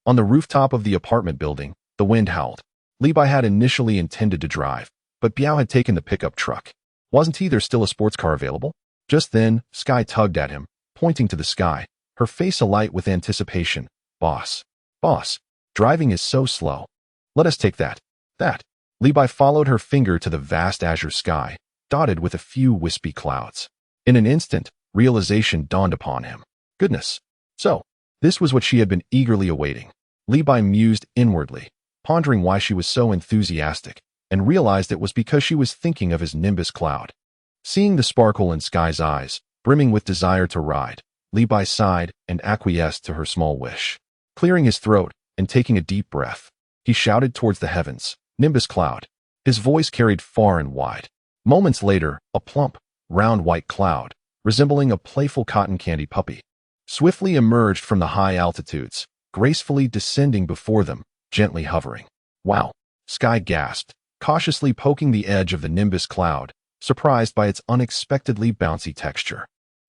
[SPEAKER 1] On the rooftop of the apartment building, the wind howled. Levi had initially intended to drive, but Biao had taken the pickup truck. Wasn't there still a sports car available? Just then, Sky tugged at him, pointing to the sky, her face alight with anticipation. Boss, driving is so slow. Let us take that. Levi followed her finger to the vast azure sky, dotted with a few wispy clouds. In an instant, realization dawned upon him. Goodness. So, this was what she had been eagerly awaiting. Levi mused inwardly, pondering why she was so enthusiastic, and realized it was because she was thinking of his Nimbus cloud. Seeing the sparkle in Sky's eyes, brimming with desire to ride, Levi sighed and acquiesced to her small wish. Clearing his throat and taking a deep breath, he shouted towards the heavens, "Nimbus cloud." His voice carried far and wide. Moments later, a plump, round white cloud, resembling a playful cotton candy puppy, swiftly emerged from the high altitudes, gracefully descending before them, gently hovering. Wow! Sky gasped, cautiously poking the edge of the Nimbus cloud, surprised by its unexpectedly bouncy texture.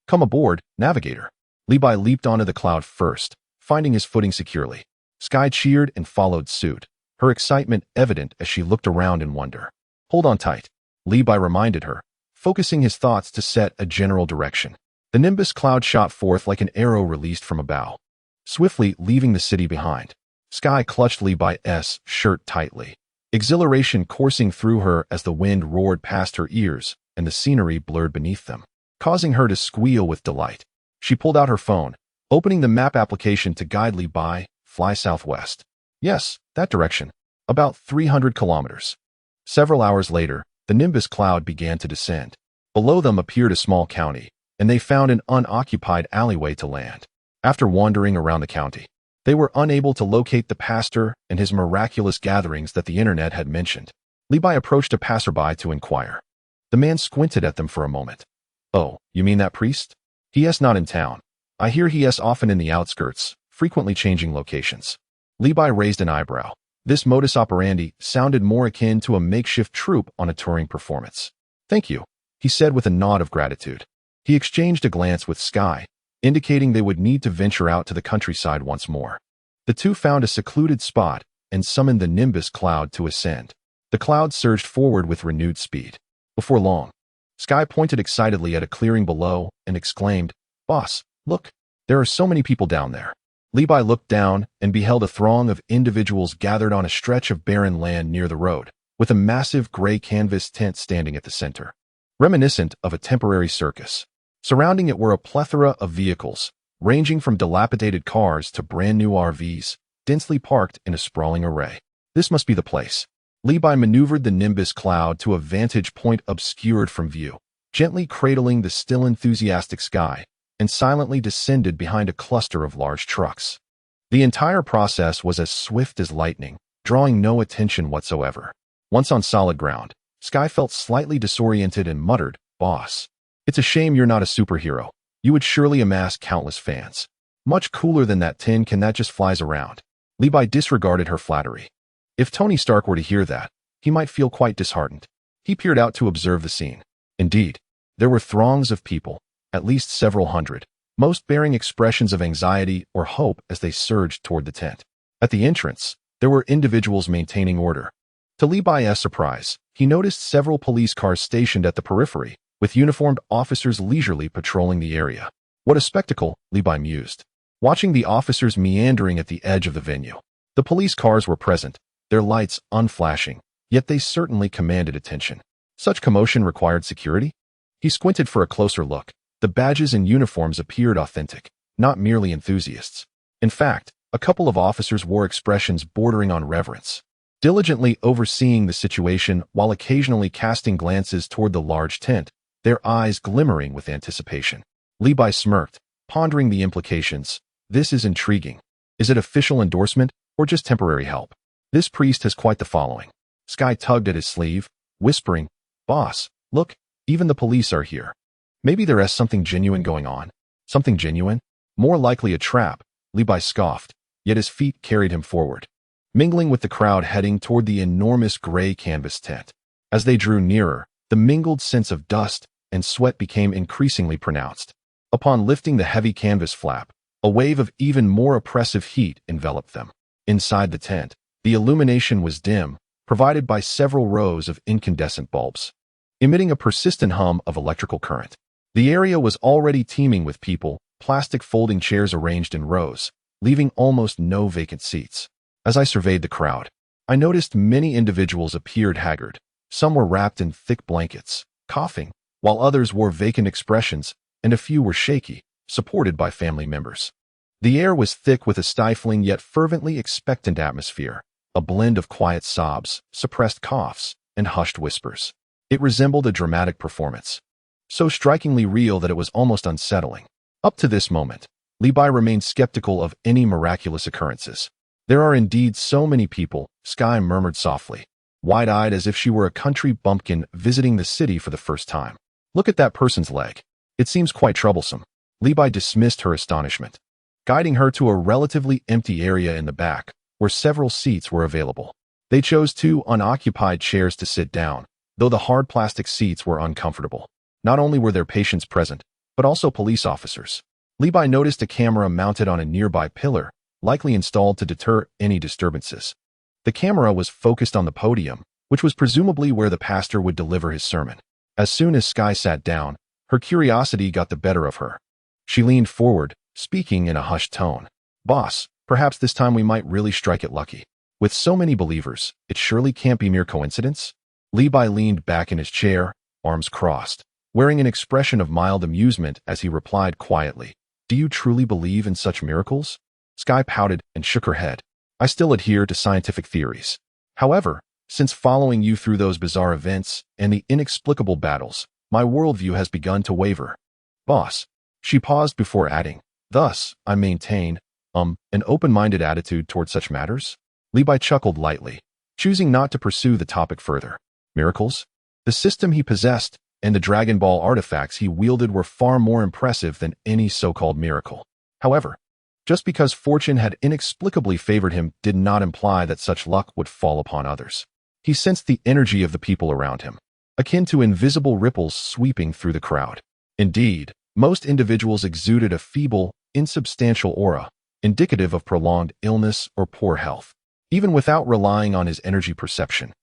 [SPEAKER 1] "Come aboard, navigator." Levi leaped onto the cloud first, finding his footing securely. Sky cheered and followed suit, her excitement evident as she looked around in wonder. "Hold on tight," Levi reminded her, focusing his thoughts to set a general direction. The Nimbus cloud shot forth like an arrow released from a bow, swiftly leaving the city behind. Sky clutched Levi's shirt tightly, exhilaration coursing through her as the wind roared past her ears and the scenery blurred beneath them, causing her to squeal with delight. She pulled out her phone, opening the map application to guide Levi, "Fly southwest." Yes, that direction. About 300 kilometers. Several hours later, the Nimbus cloud began to descend. Below them appeared a small county, and they found an unoccupied alleyway to land. After wandering around the county, they were unable to locate the pastor and his miraculous gatherings that the internet had mentioned. Levi approached a passerby to inquire. The man squinted at them for a moment. "Oh, you mean that priest? He is not in town. I hear he is often in the outskirts, frequently changing locations." Levi raised an eyebrow. This modus operandi sounded more akin to a makeshift troupe on a touring performance. "Thank you," he said with a nod of gratitude. He exchanged a glance with Sky, indicating they would need to venture out to the countryside once more. The two found a secluded spot and summoned the Nimbus cloud to ascend. The cloud surged forward with renewed speed. Before long, Sky pointed excitedly at a clearing below and exclaimed, "Boss, look, there are so many people down there." Levi looked down and beheld a throng of individuals gathered on a stretch of barren land near the road, with a massive gray canvas tent standing at the center, reminiscent of a temporary circus. Surrounding it were a plethora of vehicles, ranging from dilapidated cars to brand-new RVs, densely parked in a sprawling array. This must be the place. Li Bai maneuvered the nimbus cloud to a vantage point obscured from view, gently cradling the still enthusiastic Sky, and silently descended behind a cluster of large trucks. The entire process was as swift as lightning, drawing no attention whatsoever. Once on solid ground, Sky felt slightly disoriented and muttered, "Boss, it's a shame you're not a superhero. You would surely amass countless fans. Much cooler than that tin can that just flies around." Li Bai disregarded her flattery. If Tony Stark were to hear that, he might feel quite disheartened. He peered out to observe the scene. Indeed, there were throngs of people, at least several hundred, most bearing expressions of anxiety or hope as they surged toward the tent. At the entrance, there were individuals maintaining order. To Li Bai's surprise, he noticed several police cars stationed at the periphery, with uniformed officers leisurely patrolling the area. What a spectacle, Li Bai mused, watching the officers meandering at the edge of the venue. The police cars were present, their lights unflashing, yet they certainly commanded attention. Such commotion required security? He squinted for a closer look. The badges and uniforms appeared authentic, not merely enthusiasts. In fact, a couple of officers wore expressions bordering on reverence, diligently overseeing the situation while occasionally casting glances toward the large tent, their eyes glimmering with anticipation. Li Bai smirked, pondering the implications. This is intriguing. Is it official endorsement or just temporary help? This priest has quite the following. Sky tugged at his sleeve, whispering, "Boss, look, even the police are here. Maybe there is something genuine going on." Something genuine? More likely a trap, Li Bai scoffed, yet his feet carried him forward, mingling with the crowd heading toward the enormous gray canvas tent. As they drew nearer, the mingled sense of dust and sweat became increasingly pronounced. Upon lifting the heavy canvas flap, a wave of even more oppressive heat enveloped them. Inside the tent, the illumination was dim, provided by several rows of incandescent bulbs, emitting a persistent hum of electrical current. The area was already teeming with people, plastic folding chairs arranged in rows, leaving almost no vacant seats. As I surveyed the crowd, I noticed many individuals appeared haggard. Some were wrapped in thick blankets, coughing, while others wore vacant expressions, and a few were shaky, supported by family members. The air was thick with a stifling yet fervently expectant atmosphere, a blend of quiet sobs, suppressed coughs, and hushed whispers. It resembled a dramatic performance, so strikingly real that it was almost unsettling. Up to this moment, Li Bai remained skeptical of any miraculous occurrences. "There are indeed so many people," Sky murmured softly, wide-eyed as if she were a country bumpkin visiting the city for the first time. "Look at that person's leg. It seems quite troublesome." Li Bai dismissed her astonishment, guiding her to a relatively empty area in the back, where several seats were available. They chose two unoccupied chairs to sit down, though the hard plastic seats were uncomfortable. Not only were there patients present, but also police officers. Li Bai noticed a camera mounted on a nearby pillar, likely installed to deter any disturbances. The camera was focused on the podium, which was presumably where the pastor would deliver his sermon. As soon as Sky sat down, her curiosity got the better of her. She leaned forward, speaking in a hushed tone. "Boss, perhaps this time we might really strike it lucky. With so many believers, it surely can't be mere coincidence." Li Bai leaned back in his chair, arms crossed, wearing an expression of mild amusement as he replied quietly, "Do you truly believe in such miracles?" Sky pouted and shook her head. "I still adhere to scientific theories. However, since following you through those bizarre events and the inexplicable battles, my worldview has begun to waver. Boss." She paused before adding, "Thus, I maintain, an open-minded attitude toward such matters." Li Bai chuckled lightly, choosing not to pursue the topic further. Miracles? The system he possessed and the Dragon Ball artifacts he wielded were far more impressive than any so-called miracle. However, just because fortune had inexplicably favored him did not imply that such luck would fall upon others. He sensed the energy of the people around him, akin to invisible ripples sweeping through the crowd. Indeed, most individuals exuded a feeble, insubstantial aura, indicative of prolonged illness or poor health. Even without relying on his energy perception,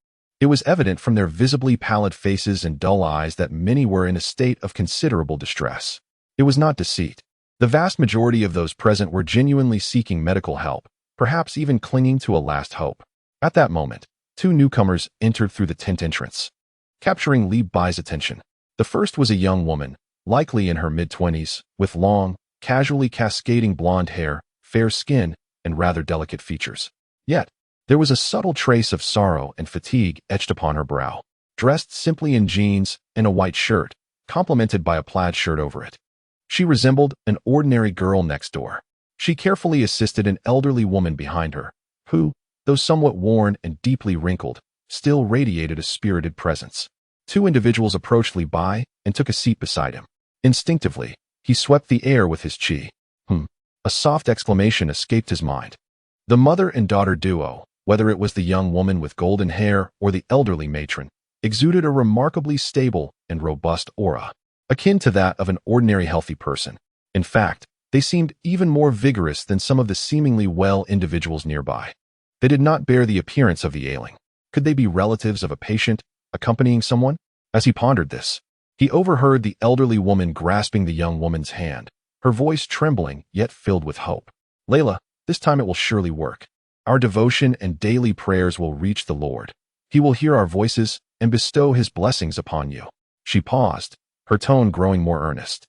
[SPEAKER 1] it was evident from their visibly pallid faces and dull eyes that many were in a state of considerable distress. It was not deceit. The vast majority of those present were genuinely seeking medical help, perhaps even clinging to a last hope. At that moment, two newcomers entered through the tent entrance, capturing Li Bai's attention. The first was a young woman, likely in her mid-20s, with long, casually cascading blonde hair, fair skin, and rather delicate features. Yet, there was a subtle trace of sorrow and fatigue etched upon her brow. Dressed simply in jeans and a white shirt, complemented by a plaid shirt over it, she resembled an ordinary girl next door. She carefully assisted an elderly woman behind her, who, though somewhat worn and deeply wrinkled, still radiated a spirited presence. Two individuals approached Li Bai and took a seat beside him. Instinctively, he swept the air with his chi. A soft exclamation escaped his mind. The mother and daughter duo, whether it was the young woman with golden hair or the elderly matron, exuded a remarkably stable and robust aura, akin to that of an ordinary healthy person. In fact, they seemed even more vigorous than some of the seemingly well individuals nearby. They did not bear the appearance of the ailing. Could they be relatives of a patient, accompanying someone? As he pondered this, he overheard the elderly woman grasping the young woman's hand, her voice trembling yet filled with hope. "Layla, this time it will surely work. Our devotion and daily prayers will reach the Lord. He will hear our voices and bestow his blessings upon you." She paused, her tone growing more earnest.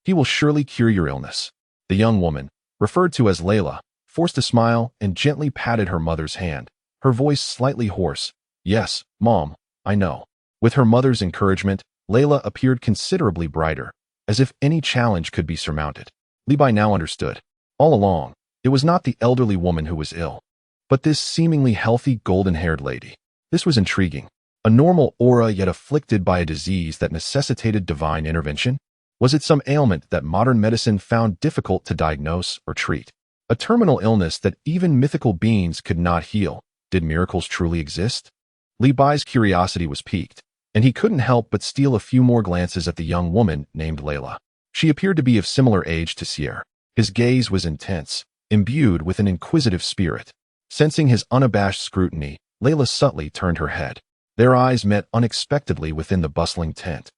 [SPEAKER 1] "He will surely cure your illness." The young woman, referred to as Layla, forced a smile and gently patted her mother's hand, her voice slightly hoarse. "Yes, Mom, I know." With her mother's encouragement, Layla appeared considerably brighter, as if any challenge could be surmounted. Li Bai now understood. All along, it was not the elderly woman who was ill, but this seemingly healthy golden-haired lady. This was intriguing. A normal aura yet afflicted by a disease that necessitated divine intervention? Was it some ailment that modern medicine found difficult to diagnose or treat? A terminal illness that even mythical beings could not heal? Did miracles truly exist? Li Bai's curiosity was piqued, and he couldn't help but steal a few more glances at the young woman named Layla. She appeared to be of similar age to Sierre. His gaze was intense, imbued with an inquisitive spirit. Sensing his unabashed scrutiny, Layla subtly turned her head. Their eyes met unexpectedly within the bustling tent,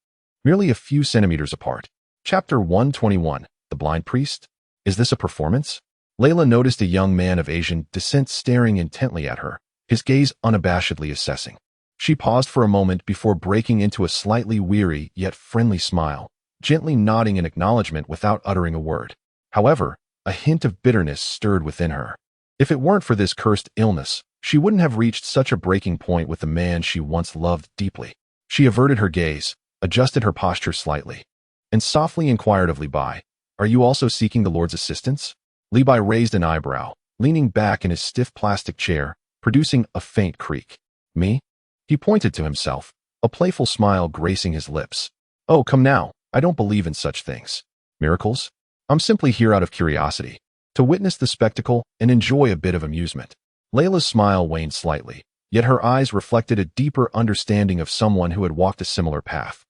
[SPEAKER 1] merely a few centimeters apart. Chapter 121, The Blind Priest? Is this a performance? Layla noticed a young man of Asian descent staring intently at her, his gaze unabashedly assessing. She paused for a moment before breaking into a slightly weary yet friendly smile, gently nodding in acknowledgement without uttering a word. However, a hint of bitterness stirred within her. If it weren't for this cursed illness, she wouldn't have reached such a breaking point with the man she once loved deeply. She averted her gaze, adjusted her posture slightly, and softly inquired of Li Bai, "Are you also seeking the Lord's assistance?" Li Bai raised an eyebrow, leaning back in his stiff plastic chair, producing a faint creak. "Me?" He pointed to himself, a playful smile gracing his lips. "Oh, come now, I don't believe in such things. Miracles? I'm simply here out of curiosity, to witness the spectacle and enjoy a bit of amusement." Layla's smile waned slightly, yet her eyes reflected a deeper understanding of someone who had walked a similar path.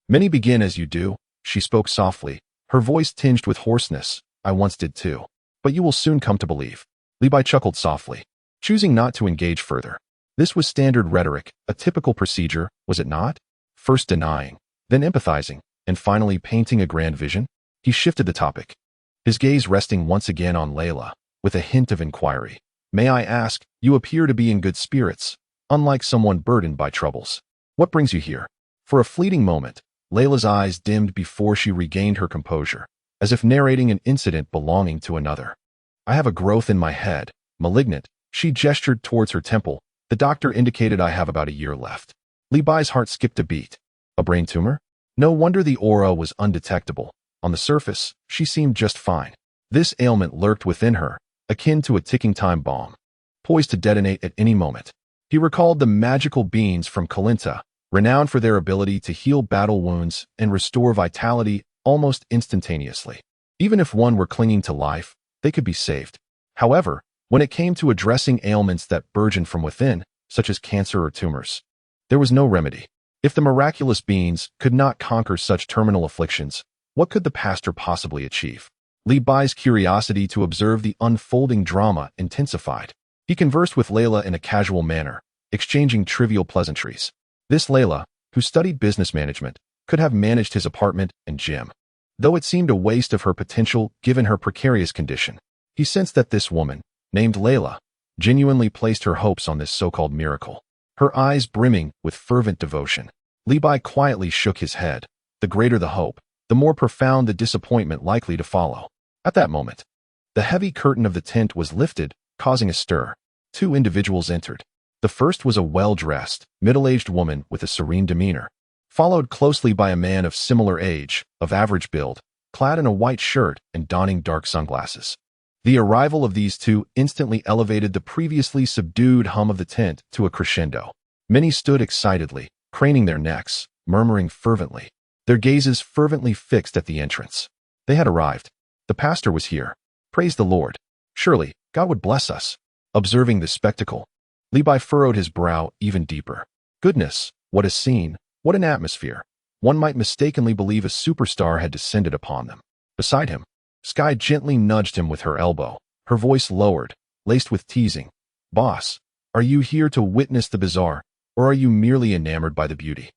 [SPEAKER 1] "Many begin as you do," she spoke softly, her voice tinged with hoarseness. "I once did too. But you will soon come to believe." Li Bai chuckled softly, choosing not to engage further. This was standard rhetoric, a typical procedure, was it not? First denying, then empathizing, and finally painting a grand vision. He shifted the topic, his gaze resting once again on Layla, with a hint of inquiry. "May I ask, you appear to be in good spirits, unlike someone burdened by troubles. What brings you here?" For a fleeting moment, Layla's eyes dimmed before she regained her composure, as if narrating an incident belonging to another. "I have a growth in my head, malignant." She gestured towards her temple. "The doctor indicated I have about a year left." Li Bai's heart skipped a beat. A brain tumor? No wonder the aura was undetectable. On the surface, she seemed just fine. This ailment lurked within her, akin to a ticking time bomb, poised to detonate at any moment. He recalled the magical beings from Kalinta, renowned for their ability to heal battle wounds and restore vitality almost instantaneously. Even if one were clinging to life, they could be saved. However, when it came to addressing ailments that burgeoned from within, such as cancer or tumors, there was no remedy. If the miraculous beings could not conquer such terminal afflictions, what could the pastor possibly achieve? Li Bai's curiosity to observe the unfolding drama intensified. He conversed with Layla in a casual manner, exchanging trivial pleasantries. This Layla, who studied business management, could have managed his apartment and gym, though it seemed a waste of her potential given her precarious condition. He sensed that this woman, named Layla, genuinely placed her hopes on this so-called miracle, her eyes brimming with fervent devotion. Li Bai quietly shook his head. The greater the hope, the more profound the disappointment likely to follow. At that moment, The heavy curtain of the tent was lifted, causing a stir. Two individuals entered. The first was a well-dressed, middle-aged woman with a serene demeanor, followed closely by a man of similar age, of average build, clad in a white shirt and donning dark sunglasses. The arrival of these two instantly elevated the previously subdued hum of the tent to a crescendo. Many stood excitedly, craning their necks, murmuring fervently, their gazes fervently fixed at the entrance. They had arrived. The pastor was here. Praise the Lord. Surely, God would bless us. Observing this spectacle, Levi furrowed his brow even deeper. Goodness, what a scene, what an atmosphere. One might mistakenly believe a superstar had descended upon them. Beside him, Sky gently nudged him with her elbow, her voice lowered, laced with teasing. Boss, are you here to witness the bizarre, or are you merely enamored by the beauty?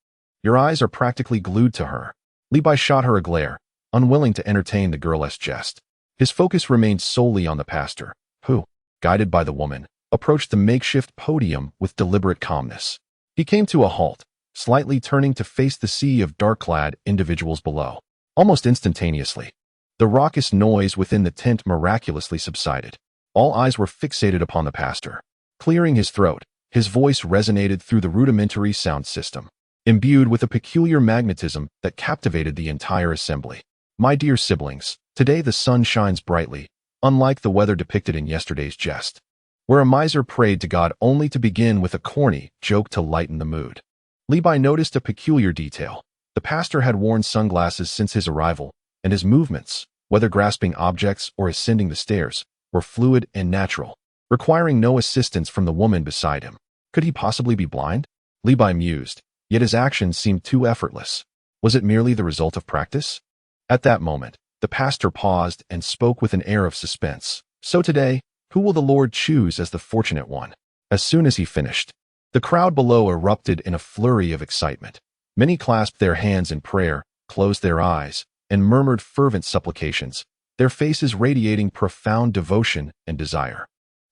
[SPEAKER 1] Your eyes are practically glued to her. Levi shot her a glare, unwilling to entertain the girlesque jest. His focus remained solely on the pastor, who, guided by the woman, approached the makeshift podium with deliberate calmness. He came to a halt, slightly turning to face the sea of dark-clad individuals below. Almost instantaneously, the raucous noise within the tent miraculously subsided. All eyes were fixated upon the pastor. Clearing his throat, his voice resonated through the rudimentary sound system, imbued with a peculiar magnetism that captivated the entire assembly. My dear siblings, today the sun shines brightly, unlike the weather depicted in yesterday's jest, where a miser prayed to God only to begin with a corny joke to lighten the mood. Levi noticed a peculiar detail. The pastor had worn sunglasses since his arrival, and his movements, whether grasping objects or ascending the stairs, were fluid and natural, requiring no assistance from the woman beside him. Could he possibly be blind? Levi mused, yet his actions seemed too effortless. Was it merely the result of practice? At that moment, the pastor paused and spoke with an air of suspense. So today, who will the Lord choose as the fortunate one? As soon as he finished, the crowd below erupted in a flurry of excitement. Many clasped their hands in prayer, closed their eyes, and murmured fervent supplications, their faces radiating profound devotion and desire.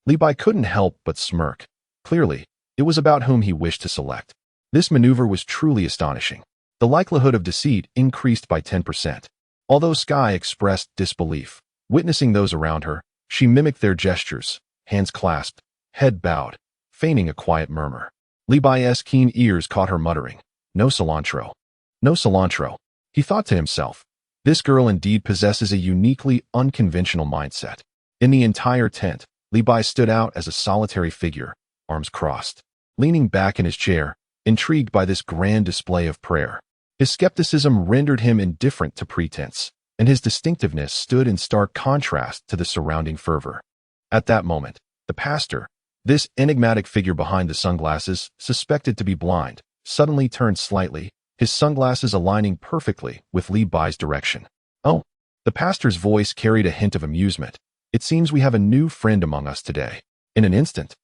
[SPEAKER 1] Levi couldn't help but smirk. Clearly, it was about whom he wished to select. This maneuver was truly astonishing. The likelihood of deceit increased by 10%. Although Sky expressed disbelief, witnessing those around her, she mimicked their gestures, hands clasped, head bowed, feigning a quiet murmur. Levi's keen ears caught her muttering, "No cilantro. No cilantro." He thought to himself, this girl indeed possesses a uniquely unconventional mindset. In the entire tent, Levi stood out as a solitary figure, arms crossed, leaning back in his chair, intrigued by this grand display of prayer. His skepticism rendered him indifferent to pretense, and his distinctiveness stood in stark contrast to the surrounding fervor. At that moment, the pastor, this enigmatic figure behind the sunglasses, suspected to be blind, suddenly turned slightly, his sunglasses aligning perfectly with Levi's direction. "Oh." The pastor's voice carried a hint of amusement. "It seems we have a new friend among us today." In an instant,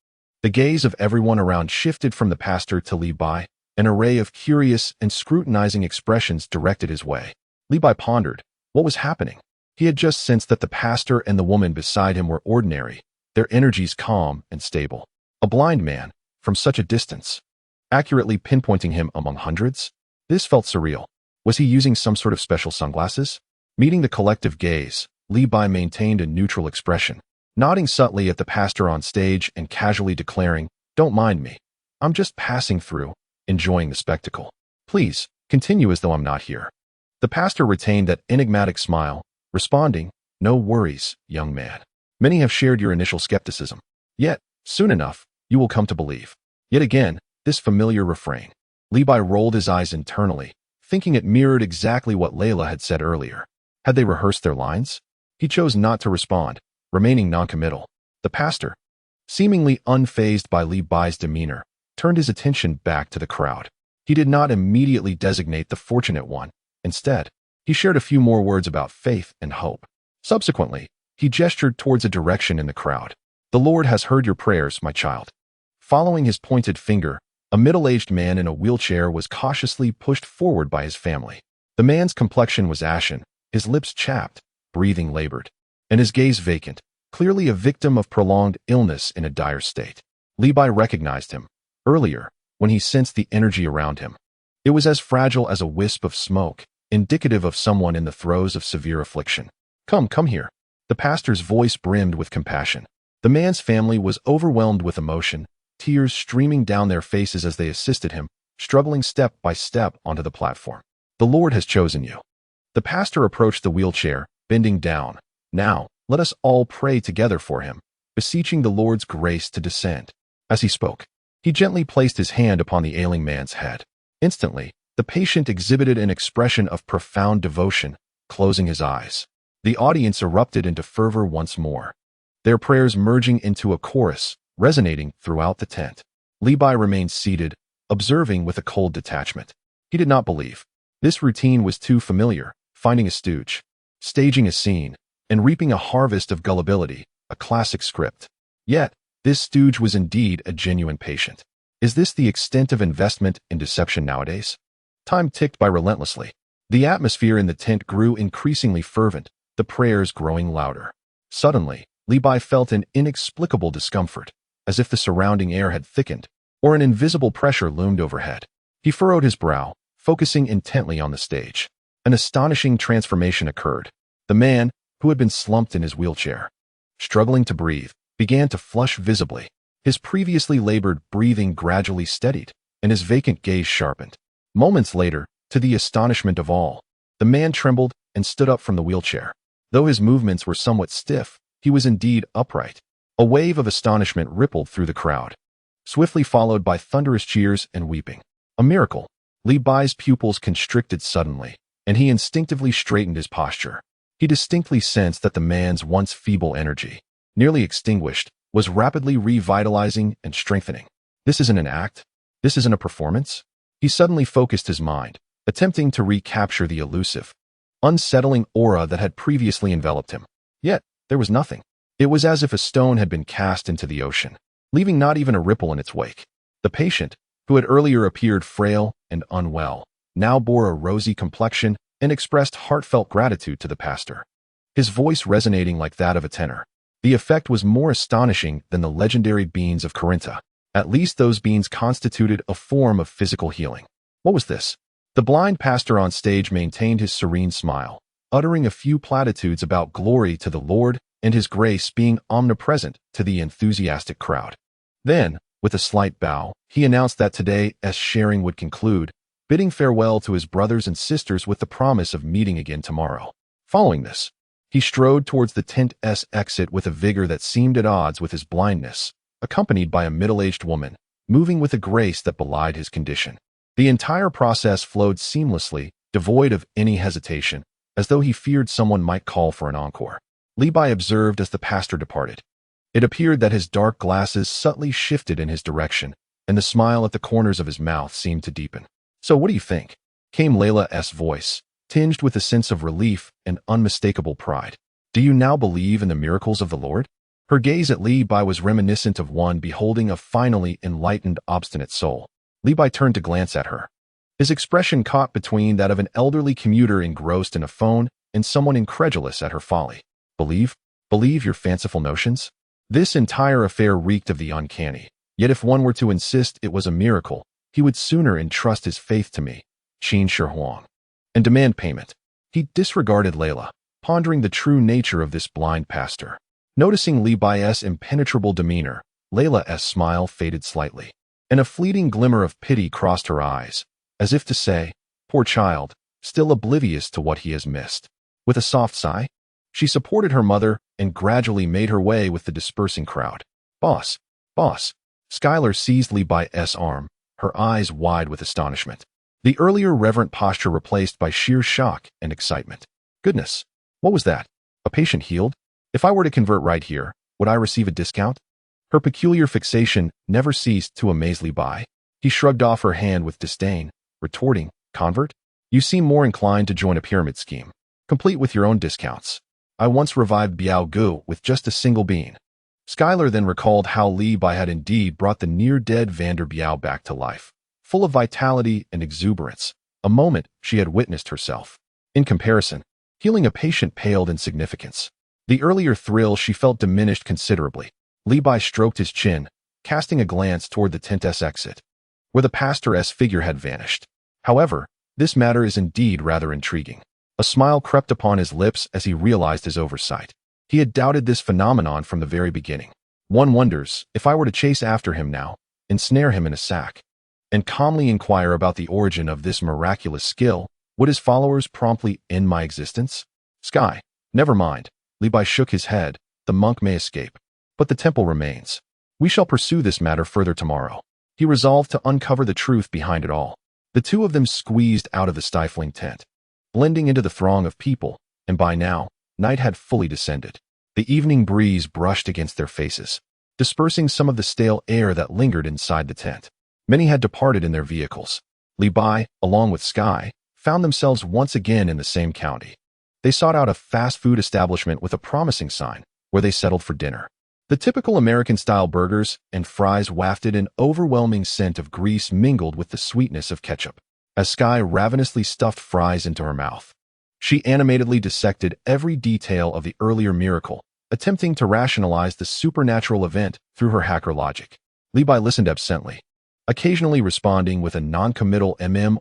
[SPEAKER 1] the gaze of everyone around shifted from the pastor to Levi, an array of curious and scrutinizing expressions directed his way. Levi pondered. What was happening? He had just sensed that the pastor and the woman beside him were ordinary, their energies calm and stable. A blind man, from such a distance, accurately pinpointing him among hundreds? This felt surreal. Was he using some sort of special sunglasses? Meeting the collective gaze, Levi maintained a neutral expression, nodding subtly at the pastor on stage and casually declaring, "Don't mind me. I'm just passing through, enjoying the spectacle. Please, continue as though I'm not here." The pastor retained that enigmatic smile, responding, "No worries, young man. Many have shared your initial skepticism. Yet, soon enough, you will come to believe." Yet again, this familiar refrain. Levi rolled his eyes internally, thinking it mirrored exactly what Layla had said earlier. Had they rehearsed their lines? He chose not to respond, remaining noncommittal. The pastor, seemingly unfazed by Levi's demeanor, turned his attention back to the crowd. He did not immediately designate the fortunate one. Instead, he shared a few more words about faith and hope. Subsequently, he gestured towards a direction in the crowd. "The Lord has heard your prayers, my child." Following his pointed finger, a middle-aged man in a wheelchair was cautiously pushed forward by his family. The man's complexion was ashen, his lips chapped, breathing labored, and his gaze vacant, clearly a victim of prolonged illness in a dire state. Levi recognized him. Earlier, when he sensed the energy around him, it was as fragile as a wisp of smoke, indicative of someone in the throes of severe affliction. Come here." The pastor's voice brimmed with compassion. The man's family was overwhelmed with emotion, tears streaming down their faces as they assisted him, struggling step by step onto the platform. The Lord has chosen you. The pastor approached the wheelchair, bending down. Now, let us all pray together for him, beseeching the Lord's grace to descend. As he spoke, he gently placed his hand upon the ailing man's head. Instantly, the patient exhibited an expression of profound devotion, closing his eyes. The audience erupted into fervor once more, their prayers merging into a chorus, resonating throughout the tent. Levi remained seated, observing with a cold detachment. He did not believe. This routine was too familiar, finding a stooge, staging a scene, and reaping a harvest of gullibility, a classic script. Yet, this stooge was indeed a genuine patient. Is this the extent of investment in deception nowadays? Time ticked by relentlessly. The atmosphere in the tent grew increasingly fervent, the prayers growing louder. Suddenly, Levi felt an inexplicable discomfort, as if the surrounding air had thickened, or an invisible pressure loomed overhead. He furrowed his brow, focusing intently on the stage. An astonishing transformation occurred. The man, who had been slumped in his wheelchair, struggling to breathe, began to flush visibly. His previously labored breathing gradually steadied, and his vacant gaze sharpened. Moments later, to the astonishment of all, the man trembled and stood up from the wheelchair. Though his movements were somewhat stiff, he was indeed upright. A wave of astonishment rippled through the crowd, swiftly followed by thunderous cheers and weeping. A miracle. Levi's pupils constricted suddenly, and he instinctively straightened his posture. He distinctly sensed that the man's once feeble energy, nearly extinguished, was rapidly revitalizing and strengthening. This isn't an act. This isn't a performance. He suddenly focused his mind, attempting to recapture the elusive, unsettling aura that had previously enveloped him. Yet, there was nothing. It was as if a stone had been cast into the ocean, leaving not even a ripple in its wake. The patient, who had earlier appeared frail and unwell, now bore a rosy complexion and expressed heartfelt gratitude to the pastor, his voice resonating like that of a tenor. The effect was more astonishing than the legendary beans of Corinta. At least those beans constituted a form of physical healing. What was this? The blind pastor on stage maintained his serene smile, uttering a few platitudes about glory to the Lord and his grace being omnipresent to the enthusiastic crowd. Then, with a slight bow, he announced that today's sharing would conclude, bidding farewell to his brothers and sisters with the promise of meeting again tomorrow. Following this, he strode towards the tent's exit with a vigor that seemed at odds with his blindness, accompanied by a middle-aged woman, moving with a grace that belied his condition. The entire process flowed seamlessly, devoid of any hesitation, as though he feared someone might call for an encore. Levi observed as the pastor departed. It appeared that his dark glasses subtly shifted in his direction, and the smile at the corners of his mouth seemed to deepen. "So what do you think?" came Layla's voice, tinged with a sense of relief and unmistakable pride. "Do you now believe in the miracles of the Lord?" Her gaze at Levi was reminiscent of one beholding a finally enlightened, obstinate soul. Levi turned to glance at her. His expression caught between that of an elderly commuter engrossed in a phone and someone incredulous at her folly. Believe your fanciful notions? This entire affair reeked of the uncanny. Yet if one were to insist it was a miracle, he would sooner entrust his faith to me, Qin Shi Huang, and demand payment. He disregarded Layla, pondering the true nature of this blind pastor. Noticing Levi's impenetrable demeanor, Layla's smile faded slightly, and a fleeting glimmer of pity crossed her eyes, as if to say, "Poor child, still oblivious to what he has missed." With a soft sigh, she supported her mother and gradually made her way with the dispersing crowd. Boss! Skylar seized Levi's arm, her eyes wide with astonishment. The earlier reverent posture replaced by sheer shock and excitement. Goodness! What was that? A patient healed? If I were to convert right here, would I receive a discount? Her peculiar fixation never ceased to amaze Levi. He shrugged off her hand with disdain, retorting, "Convert? You seem more inclined to join a pyramid scheme, complete with your own discounts. I once revived Biao Gu with just a single bean." Skylar then recalled how Levi had indeed brought the near-dead Vander Biao back to life, full of vitality and exuberance, a moment she had witnessed herself. In comparison, healing a patient paled in significance. The earlier thrill she felt diminished considerably. Levi stroked his chin, casting a glance toward the tent's exit, where the pastor's figure had vanished. However, this matter is indeed rather intriguing. A smile crept upon his lips as he realized his oversight. He had doubted this phenomenon from the very beginning. One wonders, if I were to chase after him now, ensnare him in a sack, and calmly inquire about the origin of this miraculous skill, would his followers promptly end my existence? Sky, never mind. Li Bai shook his head. The monk may escape, but the temple remains. We shall pursue this matter further tomorrow. He resolved to uncover the truth behind it all. The two of them squeezed out of the stifling tent, blending into the throng of people, and by now, night had fully descended. The evening breeze brushed against their faces, dispersing some of the stale air that lingered inside the tent. Many had departed in their vehicles. Li Bai, along with Sky, found themselves once again in the same county. They sought out a fast food establishment with a promising sign, where they settled for dinner. The typical American-style burgers and fries wafted an overwhelming scent of grease mingled with the sweetness of ketchup. As Sky ravenously stuffed fries into her mouth, she animatedly dissected every detail of the earlier miracle, attempting to rationalize the supernatural event through her hacker logic. Li Bai listened absently, occasionally responding with a non-committal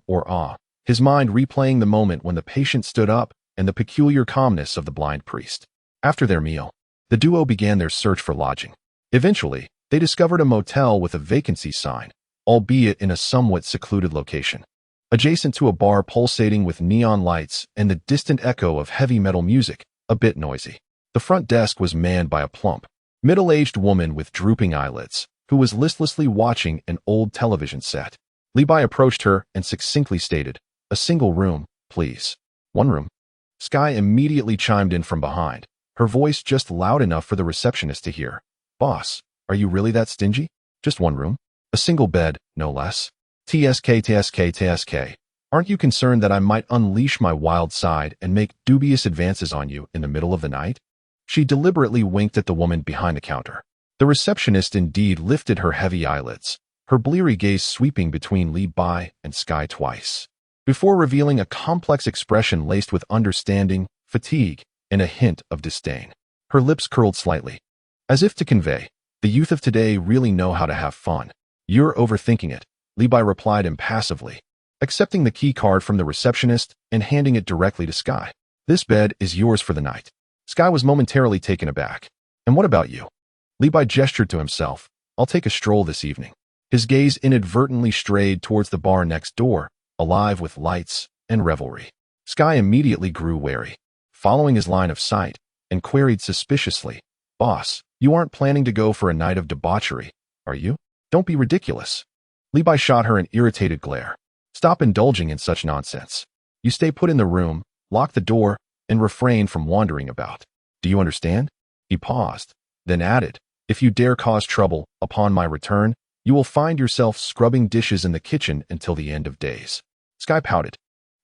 [SPEAKER 1] or ah, his mind replaying the moment when the patient stood up and the peculiar calmness of the blind priest. After their meal, the duo began their search for lodging. Eventually, they discovered a motel with a vacancy sign, albeit in a somewhat secluded location, adjacent to a bar pulsating with neon lights and the distant echo of heavy metal music, a bit noisy. The front desk was manned by a plump, middle-aged woman with drooping eyelids, who was listlessly watching an old television set. Li Bai approached her and succinctly stated, "A single room, please." "One room." Sky immediately chimed in from behind, her voice just loud enough for the receptionist to hear. "Boss, are you really that stingy? Just one room? A single bed, no less." TSK. Aren't you concerned that I might unleash my wild side and make dubious advances on you in the middle of the night? She deliberately winked at the woman behind the counter. The receptionist indeed lifted her heavy eyelids, her bleary gaze sweeping between Li Bai and Sky twice, before revealing a complex expression laced with understanding, fatigue, and a hint of disdain. Her lips curled slightly, as if to convey, the youth of today really know how to have fun. "You're overthinking it," Li Bai replied impassively, accepting the key card from the receptionist and handing it directly to Sky. "This bed is yours for the night." Sky was momentarily taken aback. "And what about you?" Li Bai gestured to himself. "I'll take a stroll this evening." His gaze inadvertently strayed towards the bar next door, alive with lights and revelry. Sky immediately grew wary, following his line of sight, and queried suspiciously, "Boss, you aren't planning to go for a night of debauchery, are you? Don't be ridiculous." Li Bai shot her an irritated glare. "Stop indulging in such nonsense. You stay put in the room, lock the door, and refrain from wandering about. Do you understand?" He paused, then added, "If you dare cause trouble, upon my return, you will find yourself scrubbing dishes in the kitchen until the end of days." Sky pouted,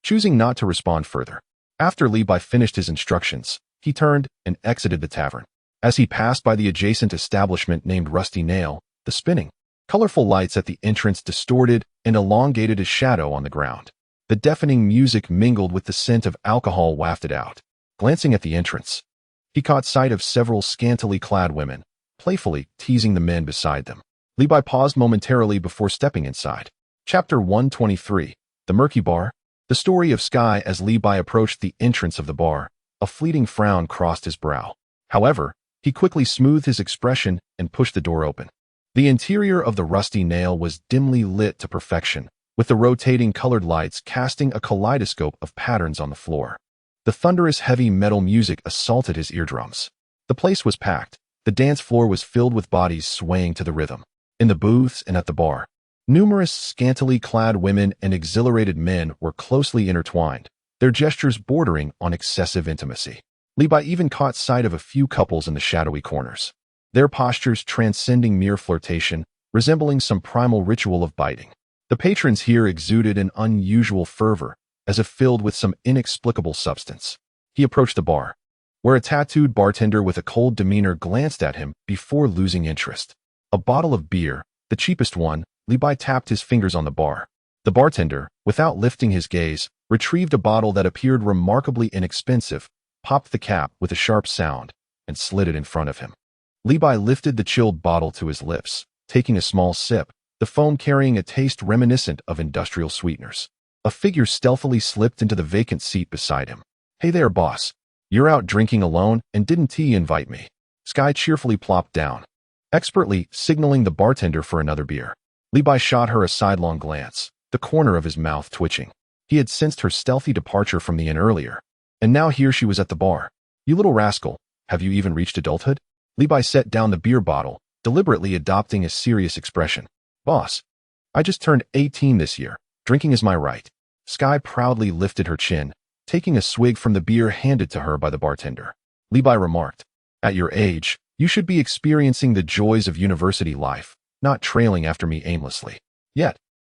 [SPEAKER 1] choosing not to respond further. After Li Bai finished his instructions, he turned and exited the tavern. As he passed by the adjacent establishment named Rusty Nail, the spinning, colorful lights at the entrance distorted and elongated his shadow on the ground. The deafening music mingled with the scent of alcohol wafted out. Glancing at the entrance, he caught sight of several scantily clad women, playfully teasing the men beside them. Li Bai paused momentarily before stepping inside. Chapter 123, The Murky Bar. The story of Sky as Li Bai approached the entrance of the bar. A fleeting frown crossed his brow. However, he quickly smoothed his expression and pushed the door open. The interior of the Rusty Nail was dimly lit to perfection, with the rotating colored lights casting a kaleidoscope of patterns on the floor. The thunderous heavy metal music assaulted his eardrums. The place was packed. The dance floor was filled with bodies swaying to the rhythm. In the booths and at the bar, numerous scantily clad women and exhilarated men were closely intertwined, their gestures bordering on excessive intimacy. Li Bai even caught sight of a few couples in the shadowy corners, their postures transcending mere flirtation, resembling some primal ritual of biting. The patrons here exuded an unusual fervor, as if filled with some inexplicable substance. He approached the bar, where a tattooed bartender with a cold demeanor glanced at him before losing interest. A bottle of beer, the cheapest one, Li Bai tapped his fingers on the bar. The bartender, without lifting his gaze, retrieved a bottle that appeared remarkably inexpensive, popped the cap with a sharp sound, and slid it in front of him. Li Bai lifted the chilled bottle to his lips, taking a small sip, the foam carrying a taste reminiscent of industrial sweeteners. A figure stealthily slipped into the vacant seat beside him. "Hey there, boss. You're out drinking alone and didn't T invite me. Sky cheerfully plopped down, expertly signaling the bartender for another beer. Levi shot her a sidelong glance, the corner of his mouth twitching. He had sensed her stealthy departure from the inn earlier, and now here she was at the bar. You little rascal, have you even reached adulthood? Levi set down the beer bottle, deliberately adopting a serious expression. Boss, I just turned 18 this year. Drinking is my right. Sky proudly lifted her chin, taking a swig from the beer handed to her by the bartender. Levi remarked, at your age, you should be experiencing the joys of university life, not trailing after me aimlessly. Yet,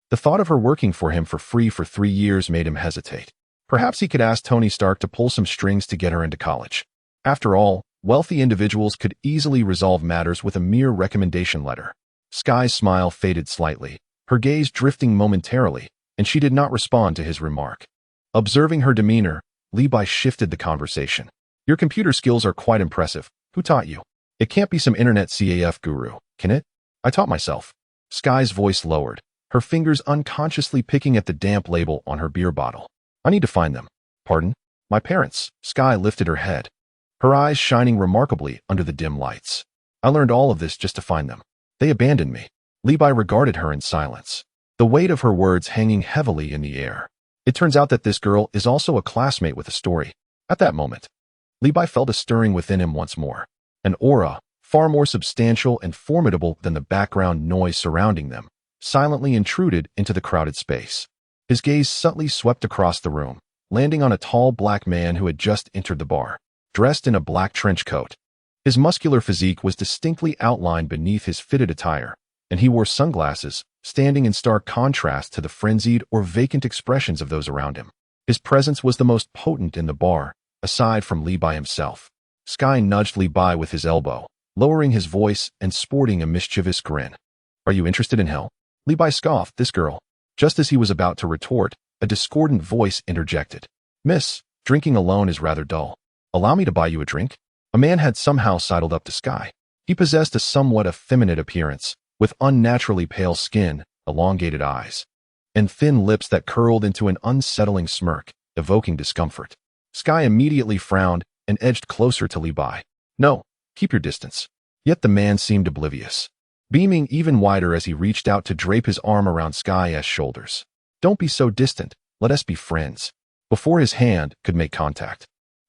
[SPEAKER 1] the thought of her working for him for free for 3 years made him hesitate. Perhaps he could ask Tony Stark to pull some strings to get her into college. After all, wealthy individuals could easily resolve matters with a mere recommendation letter. Sky's smile faded slightly, her gaze drifting momentarily, and she did not respond to his remark. Observing her demeanor, Levi shifted the conversation. Your computer skills are quite impressive. Who taught you? It can't be some internet CAF guru, can it? I taught myself. Sky's voice lowered, her fingers unconsciously picking at the damp label on her beer bottle. I need to find them. Pardon? My parents. Sky lifted her head, her eyes shining remarkably under the dim lights. I learned all of this just to find them. They abandoned me. Levi regarded her in silence, the weight of her words hanging heavily in the air. It turns out that this girl is also a classmate with a story. At that moment, Levi felt a stirring within him once more. An aura, far more substantial and formidable than the background noise surrounding them, silently intruded into the crowded space. His gaze subtly swept across the room, landing on a tall black man who had just entered the bar, dressed in a black trench coat. His muscular physique was distinctly outlined beneath his fitted attire, and he wore sunglasses, standing in stark contrast to the frenzied or vacant expressions of those around him. His presence was the most potent in the bar, aside from Levi himself. Sky nudged Levi with his elbow, lowering his voice and sporting a mischievous grin. Are you interested in hell? Levi scoffed, this girl. Just as he was about to retort, a discordant voice interjected. Miss, drinking alone is rather dull. Allow me to buy you a drink? A man had somehow sidled up to Sky. He possessed a somewhat effeminate appearance, with unnaturally pale skin, elongated eyes, and thin lips that curled into an unsettling smirk, evoking discomfort. Sky immediately frowned and edged closer to Levi. No, keep your distance. Yet the man seemed oblivious, beaming even wider as he reached out to drape his arm around Sky's shoulders. Don't be so distant, let us be friends. Before his hand could make contact,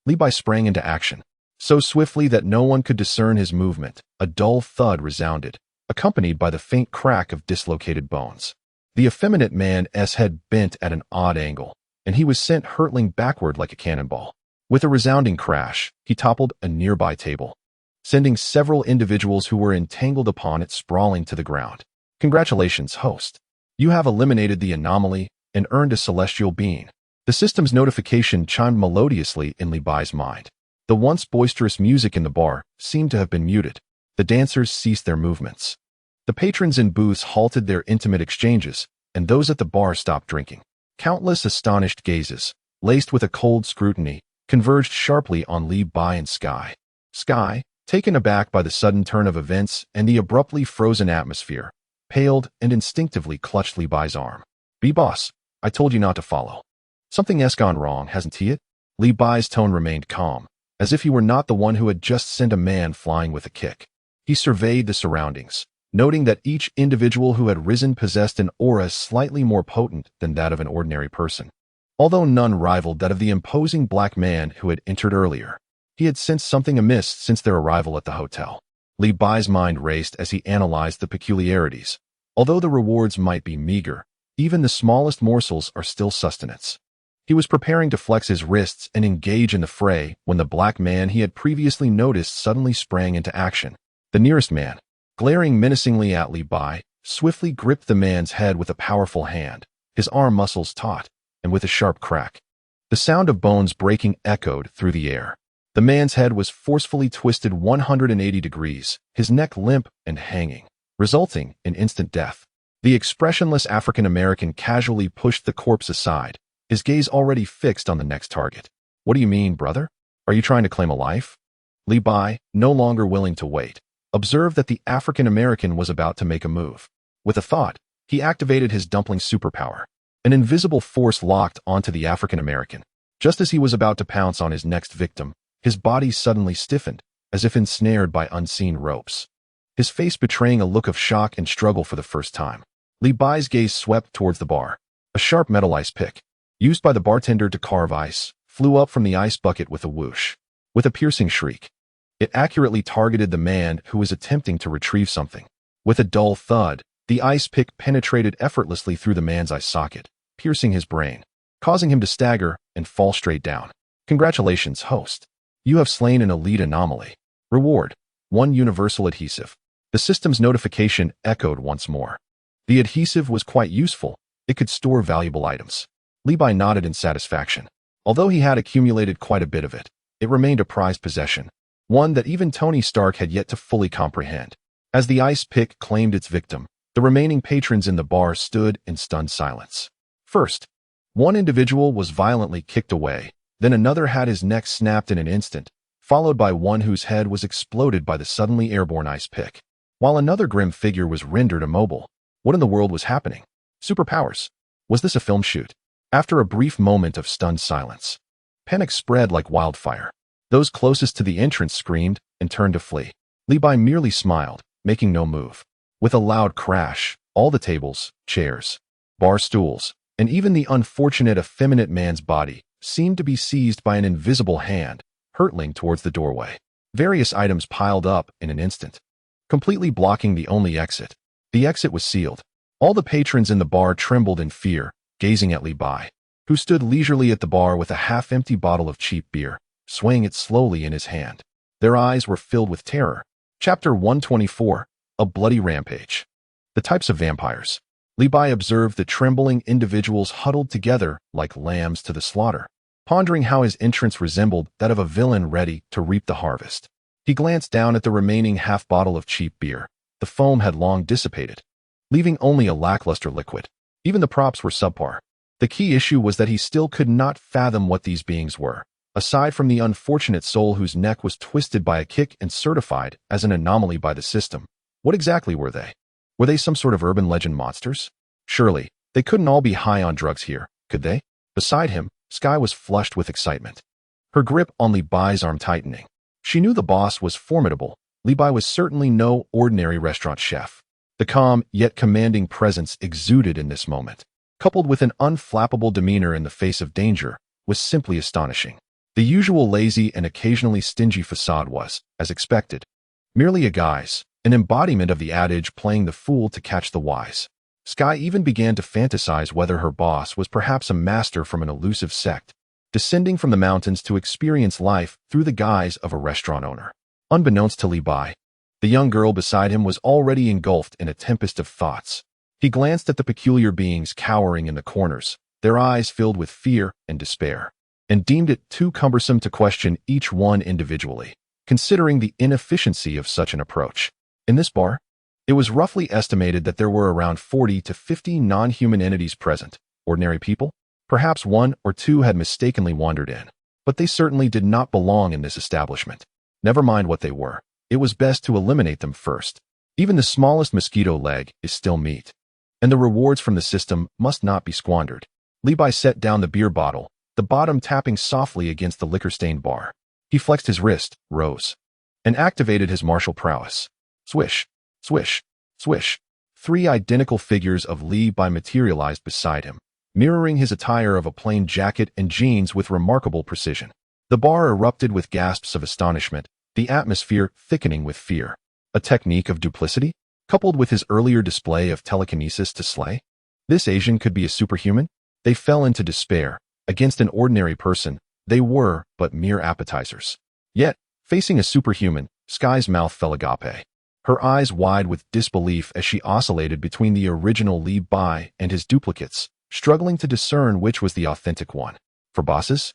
[SPEAKER 1] Levi sprang into action. So swiftly that no one could discern his movement, a dull thud resounded, accompanied by the faint crack of dislocated bones. The effeminate man's head bent at an odd angle, and he was sent hurtling backward like a cannonball. With a resounding crash, he toppled a nearby table, sending several individuals who were entangled upon it sprawling to the ground. Congratulations, host. You have eliminated the anomaly and earned a celestial being. The system's notification chimed melodiously in Levi's mind. The once boisterous music in the bar seemed to have been muted. The dancers ceased their movements. The patrons in booths halted their intimate exchanges, and those at the bar stopped drinking. Countless astonished gazes, laced with a cold scrutiny, converged sharply on Levi and Sky. Sky, taken aback by the sudden turn of events and the abruptly frozen atmosphere, paled and instinctively clutched Levi's arm. Boss, I told you not to follow. Something's gone wrong, hasn't it? Levi's tone remained calm, as if he were not the one who had just sent a man flying with a kick. He surveyed the surroundings, noting that each individual who had risen possessed an aura slightly more potent than that of an ordinary person. Although none rivaled that of the imposing black man who had entered earlier, he had sensed something amiss since their arrival at the hotel. Levi's mind raced as he analyzed the peculiarities. Although the rewards might be meager, even the smallest morsels are still sustenance. He was preparing to flex his wrists and engage in the fray when the black man he had previously noticed suddenly sprang into action. The nearest man, glaring menacingly at Levi, swiftly gripped the man's head with a powerful hand, his arm muscles taut, and with a sharp crack. The sound of bones breaking echoed through the air. The man's head was forcefully twisted 180 degrees, his neck limp and hanging, resulting in instant death. The expressionless African-American casually pushed the corpse aside, his gaze already fixed on the next target. What do you mean, brother? Are you trying to claim a life? Levi, no longer willing to wait, observed that the African-American was about to make a move. With a thought, he activated his dumpling superpower. An invisible force locked onto the African-American. Just as he was about to pounce on his next victim, His body suddenly stiffened, as if ensnared by unseen ropes. His face betraying a look of shock and struggle for the first time. Li Bai's gaze swept towards the bar. A sharp metal ice pick, used by the bartender to carve ice, flew up from the ice bucket with a whoosh. With a piercing shriek, it accurately targeted the man who was attempting to retrieve something. With a dull thud, the ice pick penetrated effortlessly through the man's eye socket, piercing his brain, causing him to stagger and fall straight down. Congratulations, host. You have slain an elite anomaly. Reward: 1 universal adhesive. The system's notification echoed once more. The adhesive was quite useful. It could store valuable items. Li Bai nodded in satisfaction. Although he had accumulated quite a bit of it, it remained a prized possession, one that even Tony Stark had yet to fully comprehend. As the ice pick claimed its victim, the remaining patrons in the bar stood in stunned silence. First, one individual was violently kicked away, then another had his neck snapped in an instant, followed by one whose head was exploded by the suddenly airborne ice pick, while another grim figure was rendered immobile. What in the world was happening? Superpowers? Was this a film shoot? After a brief moment of stunned silence, panic spread like wildfire. Those closest to the entrance screamed and turned to flee. Li Bai merely smiled, making no move. With a loud crash, all the tables, chairs, bar stools, and even the unfortunate effeminate man's body seemed to be seized by an invisible hand, hurtling towards the doorway. Various items piled up in an instant, completely blocking the only exit. The exit was sealed. All the patrons in the bar trembled in fear, gazing at Li Bai, who stood leisurely at the bar with a half-empty bottle of cheap beer, swaying it slowly in his hand. Their eyes were filled with terror. Chapter 124, A Bloody Rampage. The types of vampires. Li Bai observed the trembling individuals huddled together like lambs to the slaughter, pondering how his entrance resembled that of a villain ready to reap the harvest. He glanced down at the remaining half-bottle of cheap beer. The foam had long dissipated, leaving only a lackluster liquid. Even the props were subpar. The key issue was that he still could not fathom what these beings were, aside from the unfortunate soul whose neck was twisted by a kick and certified as an anomaly by the system. What exactly were they? Were they some sort of urban legend monsters? Surely, they couldn't all be high on drugs here, could they? Beside him, Sky was flushed with excitement, her grip on Li Bai's arm tightening. She knew the boss was formidable. Li Bai was certainly no ordinary restaurant chef. The calm, yet commanding presence exuded in this moment, coupled with an unflappable demeanor in the face of danger, was simply astonishing. The usual lazy and occasionally stingy facade was, as expected, merely a guise, an embodiment of the adage playing the fool to catch the wise. Sky even began to fantasize whether her boss was perhaps a master from an elusive sect, descending from the mountains to experience life through the guise of a restaurant owner. Unbeknownst to Li Bai, the young girl beside him was already engulfed in a tempest of thoughts. He glanced at the peculiar beings cowering in the corners, their eyes filled with fear and despair, and deemed it too cumbersome to question each one individually, considering the inefficiency of such an approach. In this bar, it was roughly estimated that there were around 40 to 50 non-human entities present. Ordinary people? Perhaps 1 or 2 had mistakenly wandered in, but they certainly did not belong in this establishment. Never mind what they were. It was best to eliminate them first. Even the smallest mosquito leg is still meat, and the rewards from the system must not be squandered. Li Bai set down the beer bottle, the bottom tapping softly against the liquor-stained bar. He flexed his wrist, rose, and activated his martial prowess. Swish, swish, swish. 3 identical figures of Li Bai materialized beside him, mirroring his attire of a plain jacket and jeans with remarkable precision. The bar erupted with gasps of astonishment, the atmosphere thickening with fear. A technique of duplicity, coupled with his earlier display of telekinesis to slay? This Asian could be a superhuman? They fell into despair. Against an ordinary person, they were but mere appetizers. Yet, facing a superhuman, Sky's mouth fell agape, her eyes wide with disbelief as she oscillated between the original Li Bai and his duplicates, struggling to discern which was the authentic one. For bosses?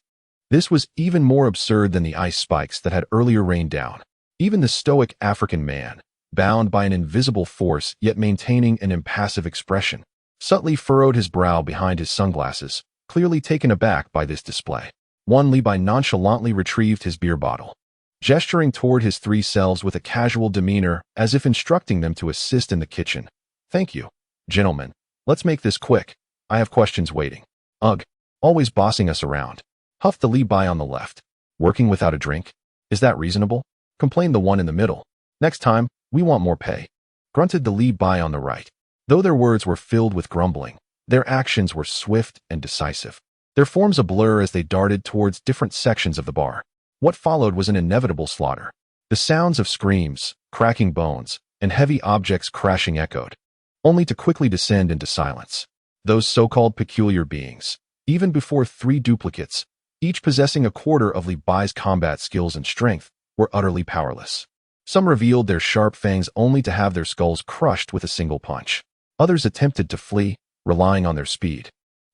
[SPEAKER 1] This was even more absurd than the ice spikes that had earlier rained down. Even the stoic African man, bound by an invisible force yet maintaining an impassive expression, subtly furrowed his brow behind his sunglasses, clearly taken aback by this display. Li Bai nonchalantly retrieved his beer bottle, gesturing toward his 3 selves with a casual demeanor as if instructing them to assist in the kitchen. Thank you. Gentlemen, let's make this quick. I have questions waiting. Ugh, always bossing us around, huffed the Li Bai on the left. Working without a drink? Is that reasonable? Complained the one in the middle. Next time, we want more pay. Grunted the Li-Bai on the right. Though their words were filled with grumbling, their actions were swift and decisive. Their forms a blur as they darted towards different sections of the bar. What followed was an inevitable slaughter. The sounds of screams, cracking bones, and heavy objects crashing echoed, only to quickly descend into silence. Those so-called peculiar beings, even before 3 duplicates, each possessing a quarter of Li-Bai's combat skills and strength, were utterly powerless. Some revealed their sharp fangs only to have their skulls crushed with a single punch. Others attempted to flee, relying on their speed,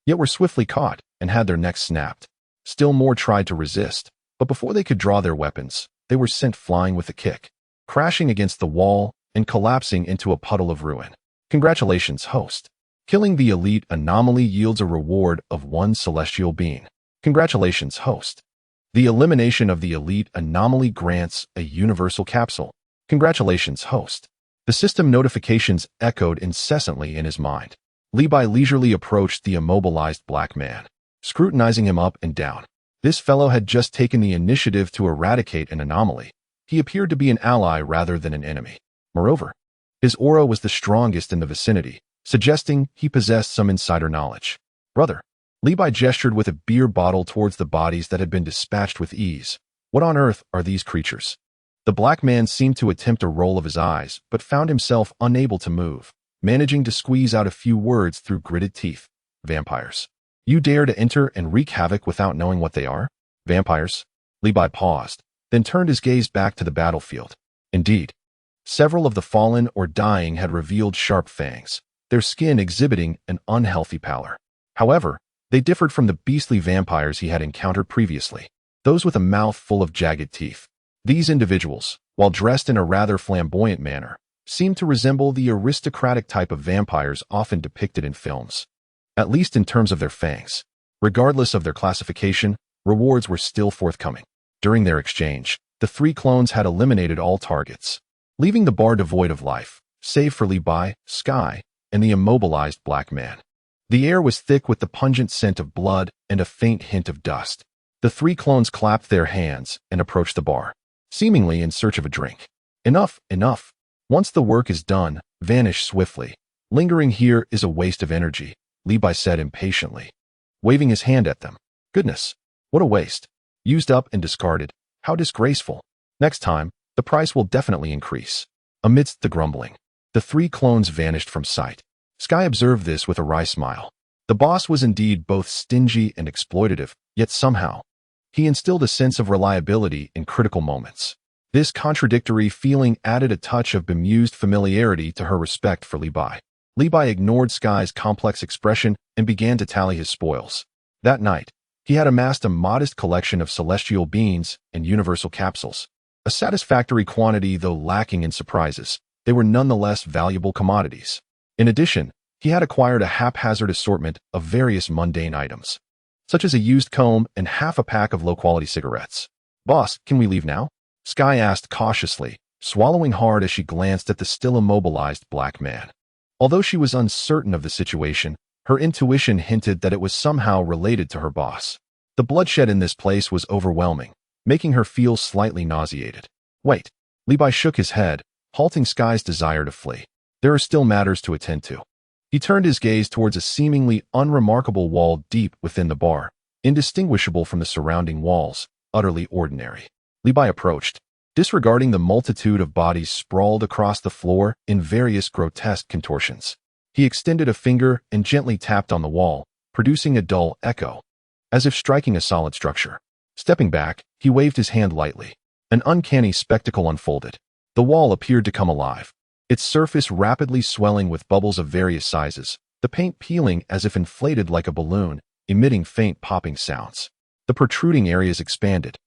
[SPEAKER 1] yet were swiftly caught and had their necks snapped. Still more tried to resist, but before they could draw their weapons, they were sent flying with a kick, crashing against the wall and collapsing into a puddle of ruin. Congratulations, host. Killing the elite anomaly yields a reward of 1 celestial being. Congratulations, host. The elimination of the elite anomaly grants a universal capsule. Congratulations, host. The system notifications echoed incessantly in his mind. Li-Bai leisurely approached the immobilized black man, scrutinizing him up and down. This fellow had just taken the initiative to eradicate an anomaly. He appeared to be an ally rather than an enemy. Moreover, his aura was the strongest in the vicinity, suggesting he possessed some insider knowledge. Brother. Li-Bai gestured with a beer bottle towards the bodies that had been dispatched with ease. What on earth are these creatures? The black man seemed to attempt a roll of his eyes, but found himself unable to move, managing to squeeze out a few words through gritted teeth. Vampires. You dare to enter and wreak havoc without knowing what they are? Vampires? Li-Bai paused, then turned his gaze back to the battlefield. Indeed, several of the fallen or dying had revealed sharp fangs, their skin exhibiting an unhealthy pallor. However, they differed from the beastly vampires he had encountered previously, those with a mouth full of jagged teeth. These individuals, while dressed in a rather flamboyant manner, seemed to resemble the aristocratic type of vampires often depicted in films, at least in terms of their fangs. Regardless of their classification, rewards were still forthcoming. During their exchange, the 3 clones had eliminated all targets, leaving the bar devoid of life, save for Li-Bai, Sky, and the immobilized black man. The air was thick with the pungent scent of blood and a faint hint of dust. The 3 clones clapped their hands and approached the bar, seemingly in search of a drink. Enough, enough. Once the work is done, vanish swiftly. Lingering here is a waste of energy, Li-Bai said impatiently, waving his hand at them. Goodness, what a waste. Used up and discarded. How disgraceful. Next time, the price will definitely increase. Amidst the grumbling, the 3 clones vanished from sight. Sky observed this with a wry smile. The boss was indeed both stingy and exploitative, yet somehow, he instilled a sense of reliability in critical moments. This contradictory feeling added a touch of bemused familiarity to her respect for Li-Bai. Li-Bai ignored Sky's complex expression and began to tally his spoils. That night, he had amassed a modest collection of celestial beings and universal capsules. A satisfactory quantity, though lacking in surprises, they were nonetheless valuable commodities. In addition, he had acquired a haphazard assortment of various mundane items, such as a used comb and half a pack of low-quality cigarettes. Boss, can we leave now? Sky asked cautiously, swallowing hard as she glanced at the still immobilized black man. Although she was uncertain of the situation, her intuition hinted that it was somehow related to her boss. The bloodshed in this place was overwhelming, making her feel slightly nauseated. Wait. Li-Bai shook his head, halting Sky's desire to flee. There are still matters to attend to. He turned his gaze towards a seemingly unremarkable wall deep within the bar, indistinguishable from the surrounding walls, utterly ordinary. Li-Bai approached, disregarding the multitude of bodies sprawled across the floor in various grotesque contortions. He extended a finger and gently tapped on the wall, producing a dull echo, as if striking a solid structure. Stepping back, he waved his hand lightly. An uncanny spectacle unfolded. The wall appeared to come alive, its surface rapidly swelling with bubbles of various sizes, the paint peeling as if inflated like a balloon, emitting faint popping sounds. The protruding areas expanded,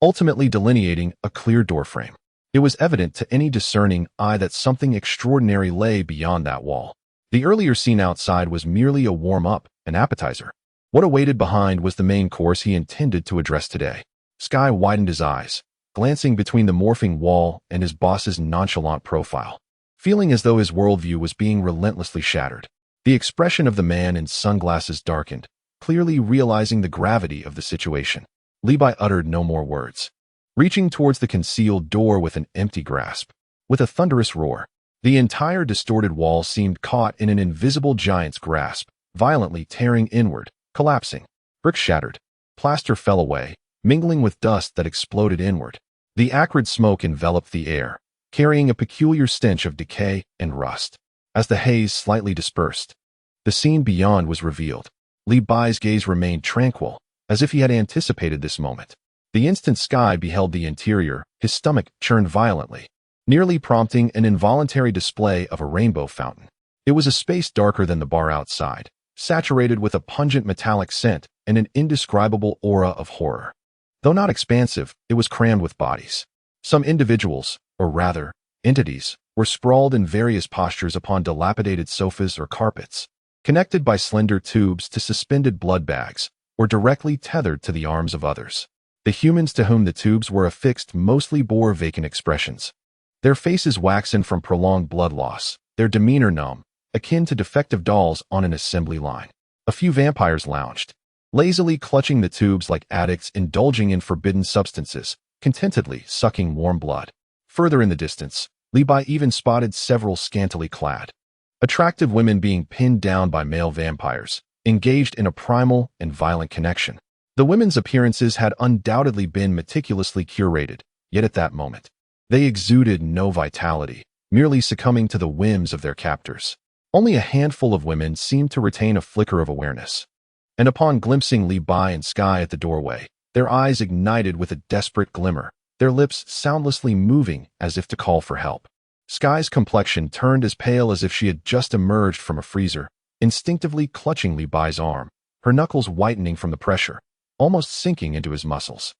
[SPEAKER 1] ultimately delineating a clear doorframe. It was evident to any discerning eye that something extraordinary lay beyond that wall. The earlier scene outside was merely a warm-up, an appetizer. What awaited behind was the main course he intended to address today. Sky widened his eyes, glancing between the morphing wall and his boss's nonchalant profile, feeling as though his worldview was being relentlessly shattered. The expression of the man in sunglasses darkened, clearly realizing the gravity of the situation. Li Bai uttered no more words, reaching towards the concealed door with an empty grasp. With a thunderous roar, the entire distorted wall seemed caught in an invisible giant's grasp, violently tearing inward, collapsing. Bricks shattered. Plaster fell away, mingling with dust that exploded inward. The acrid smoke enveloped the air, carrying a peculiar stench of decay and rust. As the haze slightly dispersed, the scene beyond was revealed. Li Bai's gaze remained tranquil, as if he had anticipated this moment. The instant Sky beheld the interior, his stomach churned violently, nearly prompting an involuntary display of a rainbow fountain. It was a space darker than the bar outside, saturated with a pungent metallic scent and an indescribable aura of horror. Though not expansive, it was crammed with bodies. Some individuals, or rather, entities, were sprawled in various postures upon dilapidated sofas or carpets, connected by slender tubes to suspended blood bags, or directly tethered to the arms of others. The humans to whom the tubes were affixed mostly bore vacant expressions, their faces waxen from prolonged blood loss, their demeanor numb, akin to defective dolls on an assembly line. A few vampires lounged, lazily clutching the tubes like addicts indulging in forbidden substances, contentedly sucking warm blood. Further in the distance, Li Bai even spotted several scantily clad, attractive women being pinned down by male vampires, engaged in a primal and violent connection. The women's appearances had undoubtedly been meticulously curated, yet at that moment, they exuded no vitality, merely succumbing to the whims of their captors. Only a handful of women seemed to retain a flicker of awareness. And upon glimpsing Li Bai and Sky at the doorway, their eyes ignited with a desperate glimmer, their lips soundlessly moving as if to call for help. Sky's complexion turned as pale as if she had just emerged from a freezer, instinctively clutching Li Bai's arm, her knuckles whitening from the pressure, almost sinking into his muscles.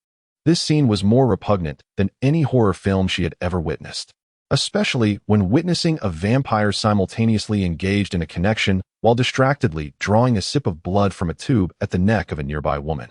[SPEAKER 1] This scene was more repugnant than any horror film she had ever witnessed, especially when witnessing a vampire simultaneously engaged in a connection while distractedly drawing a sip of blood from a tube at the neck of a nearby woman.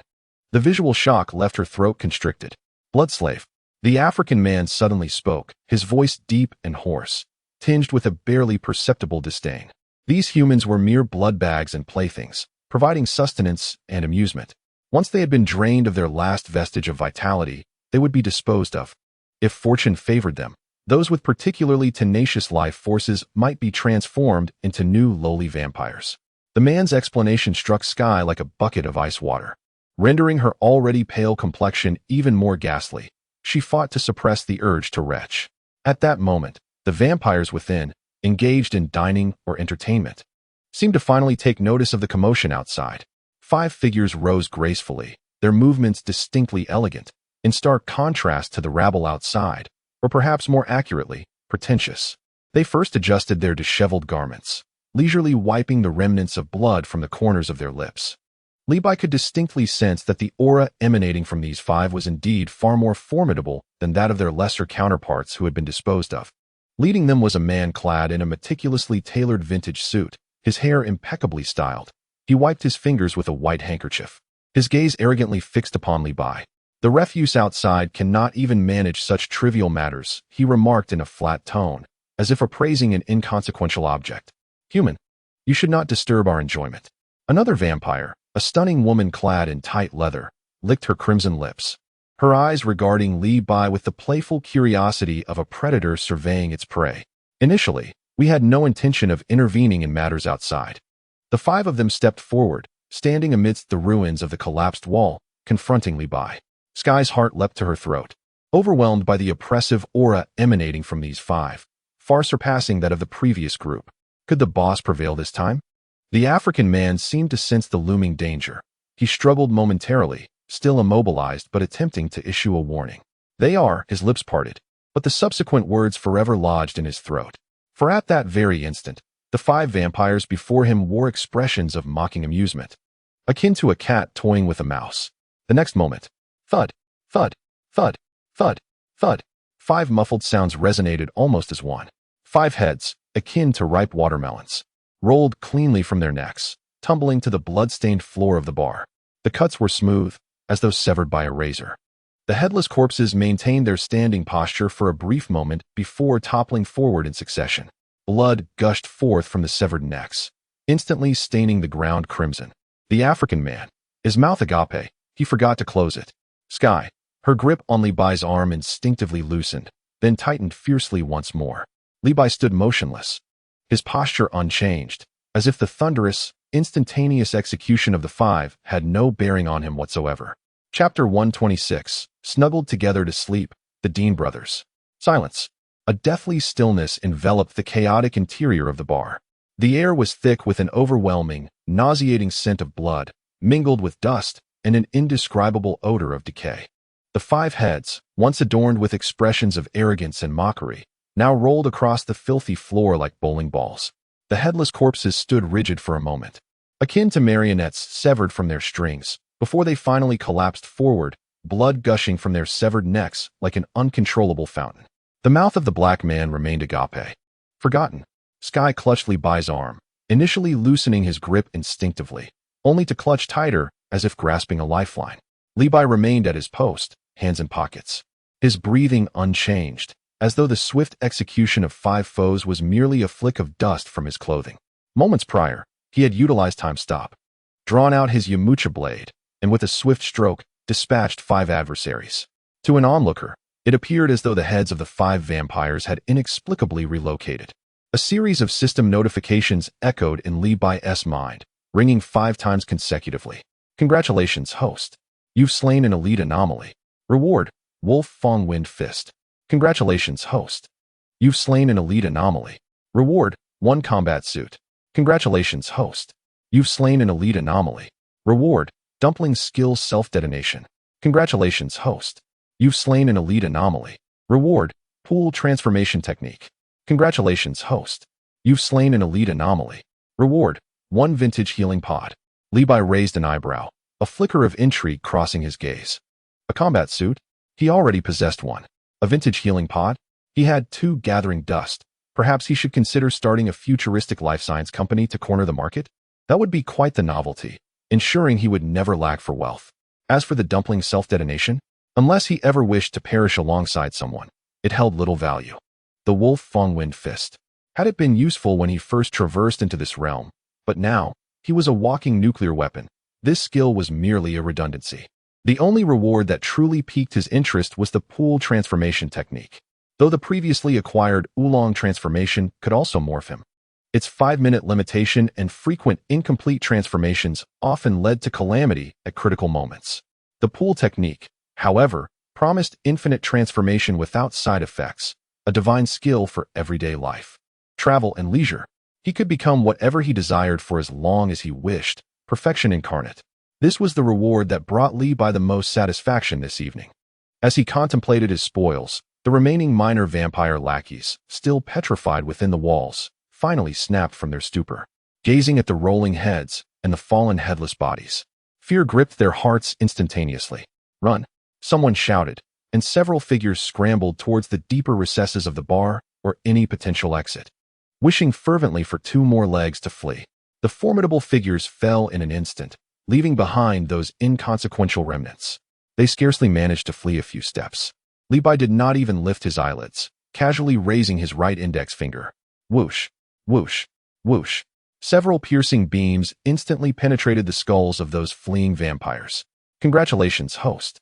[SPEAKER 1] The visual shock left her throat constricted. "Bloodslave." The African man suddenly spoke, his voice deep and hoarse, tinged with a barely perceptible disdain. These humans were mere blood bags and playthings, providing sustenance and amusement. Once they had been drained of their last vestige of vitality, they would be disposed of. If fortune favored them, those with particularly tenacious life forces might be transformed into new lowly vampires. The man's explanation struck Sky like a bucket of ice water, rendering her already pale complexion even more ghastly. She fought to suppress the urge to retch. At that moment, the vampires within, engaged in dining or entertainment, seemed to finally take notice of the commotion outside. 5 figures rose gracefully, their movements distinctly elegant, in stark contrast to the rabble outside, or perhaps more accurately, pretentious. They first adjusted their disheveled garments, leisurely wiping the remnants of blood from the corners of their lips. Li Bai could distinctly sense that the aura emanating from these 5 was indeed far more formidable than that of their lesser counterparts who had been disposed of. Leading them was a man clad in a meticulously tailored vintage suit, his hair impeccably styled. He wiped his fingers with a white handkerchief, his gaze arrogantly fixed upon Li Bai. "The refuse outside cannot even manage such trivial matters," he remarked in a flat tone, as if appraising an inconsequential object. "Human, you should not disturb our enjoyment." Another vampire, a stunning woman clad in tight leather, licked her crimson lips, her eyes regarding Li Bai with the playful curiosity of a predator surveying its prey. "Initially, we had no intention of intervening in matters outside." The 5 of them stepped forward, standing amidst the ruins of the collapsed wall, confronting Li Bai. Sky's heart leapt to her throat, overwhelmed by the oppressive aura emanating from these 5, far surpassing that of the previous group. Could the boss prevail this time? The African man seemed to sense the looming danger. He struggled momentarily, still immobilized but attempting to issue a warning. "They are," his lips parted, but the subsequent words forever lodged in his throat. For at that very instant, the 5 vampires before him wore expressions of mocking amusement, akin to a cat toying with a mouse. The next moment, thud, thud, thud, thud, thud. 5 muffled sounds resonated almost as one. 5 heads, akin to ripe watermelons, rolled cleanly from their necks, tumbling to the blood-stained floor of the bar. The cuts were smooth, as though severed by a razor. The headless corpses maintained their standing posture for a brief moment before toppling forward in succession. Blood gushed forth from the severed necks, instantly staining the ground crimson. The African man, his mouth agape, he forgot to close it, Sky. Her grip on Li Bai's arm instinctively loosened, then tightened fiercely once more. Li Bai stood motionless, his posture unchanged, as if the thunderous, instantaneous execution of the five had no bearing on him whatsoever. Chapter 126. Snuggled together to sleep, the Dean brothers. Silence. A deathly stillness enveloped the chaotic interior of the bar. The air was thick with an overwhelming, nauseating scent of blood, mingled with dust and an indescribable odor of decay. The five heads, once adorned with expressions of arrogance and mockery, now rolled across the filthy floor like bowling balls. The headless corpses stood rigid for a moment, akin to marionettes severed from their strings, before they finally collapsed forward, blood gushing from their severed necks like an uncontrollable fountain. The mouth of the black man remained agape. Forgotten. Sky clutched Li Bai's arm, initially loosening his grip instinctively, only to clutch tighter as if grasping a lifeline. Li Bai remained at his post, hands in pockets, his breathing unchanged, as though the swift execution of five foes was merely a flick of dust from his clothing. Moments prior, he had utilized time stop, drawn out his Yamucha blade, and with a swift stroke, dispatched five adversaries. To an onlooker, it appeared as though the heads of the five vampires had inexplicably relocated. A series of system notifications echoed in Li Bai's mind, ringing 5 times consecutively. Congratulations, host. You've slain an elite anomaly. Reward, Wolf Fong Wind Fist. Congratulations, host. You've slain an elite anomaly. Reward, 1 combat suit. Congratulations, host. You've slain an elite anomaly. Reward, Dumpling Skill Self-Detonation. Congratulations, host. You've slain an elite anomaly. Reward, Pool Transformation Technique. Congratulations, host. You've slain an elite anomaly. Reward, 1 Vintage Healing Pod. Li Bai raised an eyebrow, a flicker of intrigue crossing his gaze. A combat suit? He already possessed one. A vintage healing pod? He had 2 gathering dust. Perhaps he should consider starting a futuristic life science company to corner the market? That would be quite the novelty, ensuring he would never lack for wealth. As for the dumpling self-detonation, unless he ever wished to perish alongside someone, it held little value. The Wolf Fong Wind Fist. Had it been useful when he first traversed into this realm, but now, he was a walking nuclear weapon. This skill was merely a redundancy. The only reward that truly piqued his interest was the Pool Transformation Technique, though the previously acquired Oolong Transformation could also morph him. Its 5-minute limitation and frequent incomplete transformations often led to calamity at critical moments. The Pool Technique, however, promised infinite transformation without side effects, a divine skill for everyday life. Travel and leisure. He could become whatever he desired for as long as he wished, perfection incarnate. This was the reward that brought Li Bai the most satisfaction this evening. As he contemplated his spoils, the remaining minor vampire lackeys, still petrified within the walls, finally snapped from their stupor. Gazing at the rolling heads and the fallen headless bodies, fear gripped their hearts instantaneously. Run! Someone shouted, and several figures scrambled towards the deeper recesses of the bar or any potential exit, wishing fervently for 2 more legs to flee. The formidable figures fell in an instant, leaving behind those inconsequential remnants. They scarcely managed to flee a few steps. Li Bai did not even lift his eyelids, casually raising his right index finger. Whoosh, whoosh, whoosh. Several piercing beams instantly penetrated the skulls of those fleeing vampires. Congratulations, host.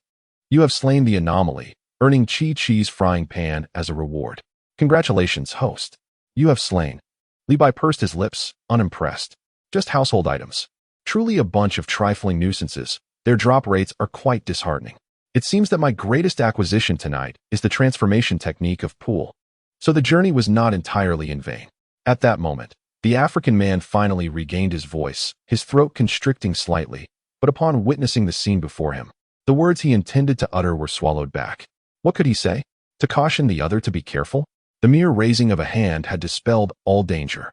[SPEAKER 1] You have slain the anomaly, earning Chi-Chi's frying pan as a reward. Congratulations, host. You have slain. Li Bai pursed his lips, unimpressed. Just household items. Truly a bunch of trifling nuisances. Their drop rates are quite disheartening. It seems that my greatest acquisition tonight is the transformation technique of Pool. So the journey was not entirely in vain. At that moment, the African man finally regained his voice, his throat constricting slightly, but upon witnessing the scene before him, the words he intended to utter were swallowed back. What could he say? To caution the other to be careful? The mere raising of a hand had dispelled all danger.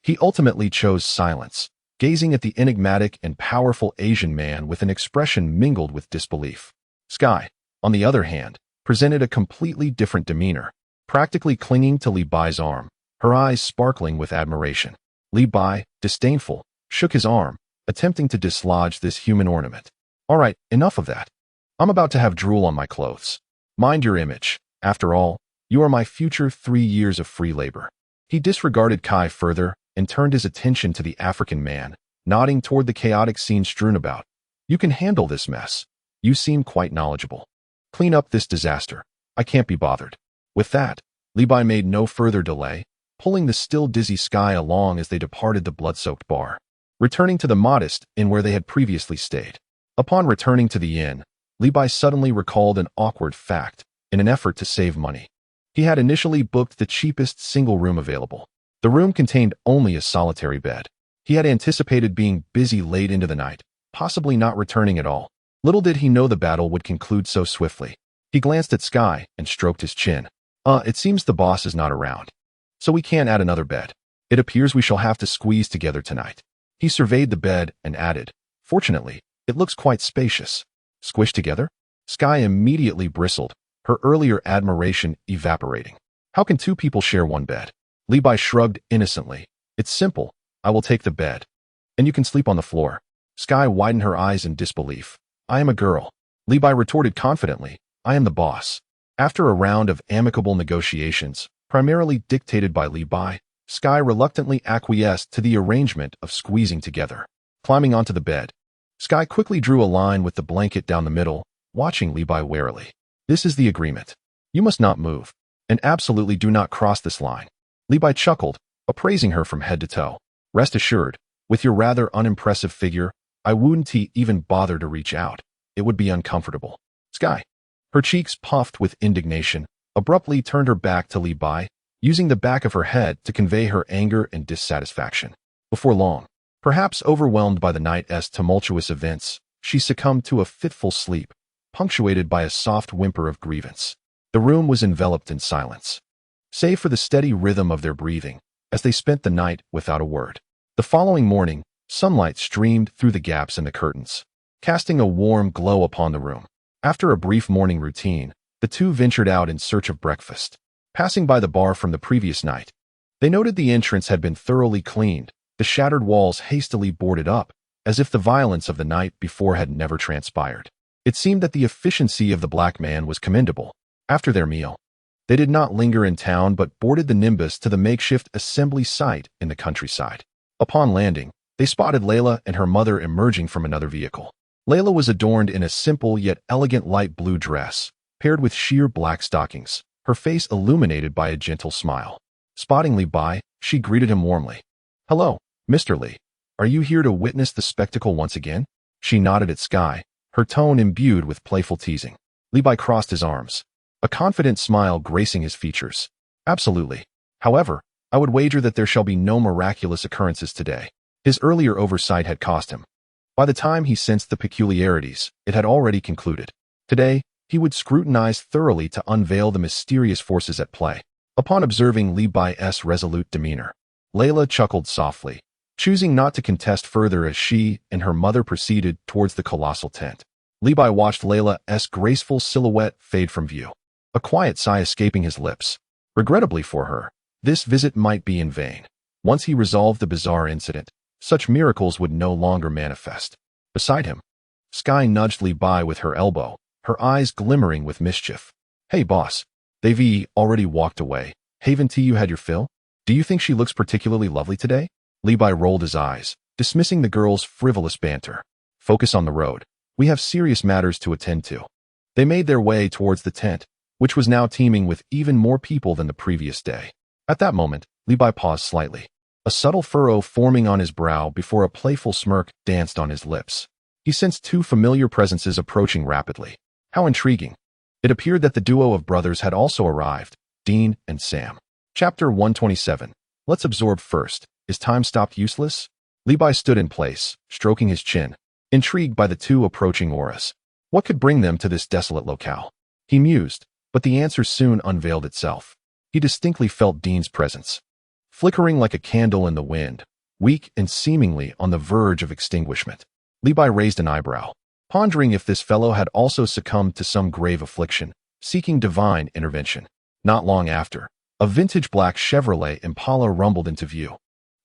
[SPEAKER 1] He ultimately chose silence, gazing at the enigmatic and powerful Asian man with an expression mingled with disbelief. Sky, on the other hand, presented a completely different demeanor, practically clinging to Li Bai's arm, her eyes sparkling with admiration. Li Bai, disdainful, shook his arm, attempting to dislodge this human ornament. All right, enough of that. I'm about to have drool on my clothes. Mind your image. After all, you are my future 3 years of free labor. He disregarded Kai further and turned his attention to the African man, nodding toward the chaotic scene strewn about. You can handle this mess. You seem quite knowledgeable. Clean up this disaster. I can't be bothered. With that, Levi made no further delay, pulling the still dizzy Sky along as they departed the blood-soaked bar, returning to the modest inn where they had previously stayed. Upon returning to the inn, Levi suddenly recalled an awkward fact in an effort to save money. He had initially booked the cheapest single room available. The room contained only a solitary bed. He had anticipated being busy late into the night, possibly not returning at all. Little did he know the battle would conclude so swiftly. He glanced at Sky and stroked his chin. It seems the boss is not around. So we can't add another bed. It appears we shall have to squeeze together tonight. He surveyed the bed and added, fortunately, it looks quite spacious. Squished together? Sky immediately bristled, her earlier admiration evaporating. How can two people share one bed? Levi shrugged innocently. It's simple. I will take the bed. And you can sleep on the floor. Sky widened her eyes in disbelief. I am a girl. Levi retorted confidently. I am the boss. After a round of amicable negotiations, primarily dictated by Levi, Sky reluctantly acquiesced to the arrangement of squeezing together. Climbing onto the bed, Sky quickly drew a line with the blanket down the middle, watching Levi warily. This is the agreement. You must not move, and absolutely do not cross this line. Levi chuckled, appraising her from head to toe. Rest assured, with your rather unimpressive figure, I wouldn't even bother to reach out. It would be uncomfortable. Sky. Her cheeks puffed with indignation, abruptly turned her back to Levi, using the back of her head to convey her anger and dissatisfaction. Before long, perhaps overwhelmed by the night's tumultuous events, she succumbed to a fitful sleep, punctuated by a soft whimper of grievance. The room was enveloped in silence, save for the steady rhythm of their breathing, as they spent the night without a word. The following morning, sunlight streamed through the gaps in the curtains, casting a warm glow upon the room. After a brief morning routine, the two ventured out in search of breakfast. Passing by the bar from the previous night, they noted the entrance had been thoroughly cleaned, the shattered walls hastily boarded up, as if the violence of the night before had never transpired. It seemed that the efficiency of the black man was commendable. After their meal, they did not linger in town but boarded the Nimbus to the makeshift assembly site in the countryside. Upon landing, they spotted Layla and her mother emerging from another vehicle. Layla was adorned in a simple yet elegant light blue dress, paired with sheer black stockings, her face illuminated by a gentle smile. Spotting Levi, she greeted him warmly. Hello, Mr. Lee. Are you here to witness the spectacle once again? She nodded at Sky, her tone imbued with playful teasing. Levi crossed his arms, a confident smile gracing his features. Absolutely. However, I would wager that there shall be no miraculous occurrences today. His earlier oversight had cost him. By the time he sensed the peculiarities, it had already concluded. Today, he would scrutinize thoroughly to unveil the mysterious forces at play. Upon observing Levi's resolute demeanor, Layla chuckled softly, choosing not to contest further as she and her mother proceeded towards the colossal tent. Levi watched Layla's graceful silhouette fade from view, a quiet sigh escaping his lips. Regrettably for her, this visit might be in vain. Once he resolved the bizarre incident, such miracles would no longer manifest. Beside him, Sky nudged Levi with her elbow, her eyes glimmering with mischief. Hey boss, they've already walked away. Haven't you had your fill? Do you think she looks particularly lovely today? Levi rolled his eyes, dismissing the girl's frivolous banter. Focus on the road. We have serious matters to attend to. They made their way towards the tent, which was now teeming with even more people than the previous day. At that moment, Levi paused slightly, a subtle furrow forming on his brow before a playful smirk danced on his lips. He sensed two familiar presences approaching rapidly. How intriguing. It appeared that the duo of brothers had also arrived, Dean and Sam. Chapter 127. Let's absorb first. Is time stopped useless? Levi stood in place, stroking his chin, intrigued by the two approaching auras. What could bring them to this desolate locale? He mused, but the answer soon unveiled itself. He distinctly felt Dean's presence, flickering like a candle in the wind, weak and seemingly on the verge of extinguishment. Levi raised an eyebrow, pondering if this fellow had also succumbed to some grave affliction, seeking divine intervention. Not long after, a vintage black Chevrolet Impala rumbled into view,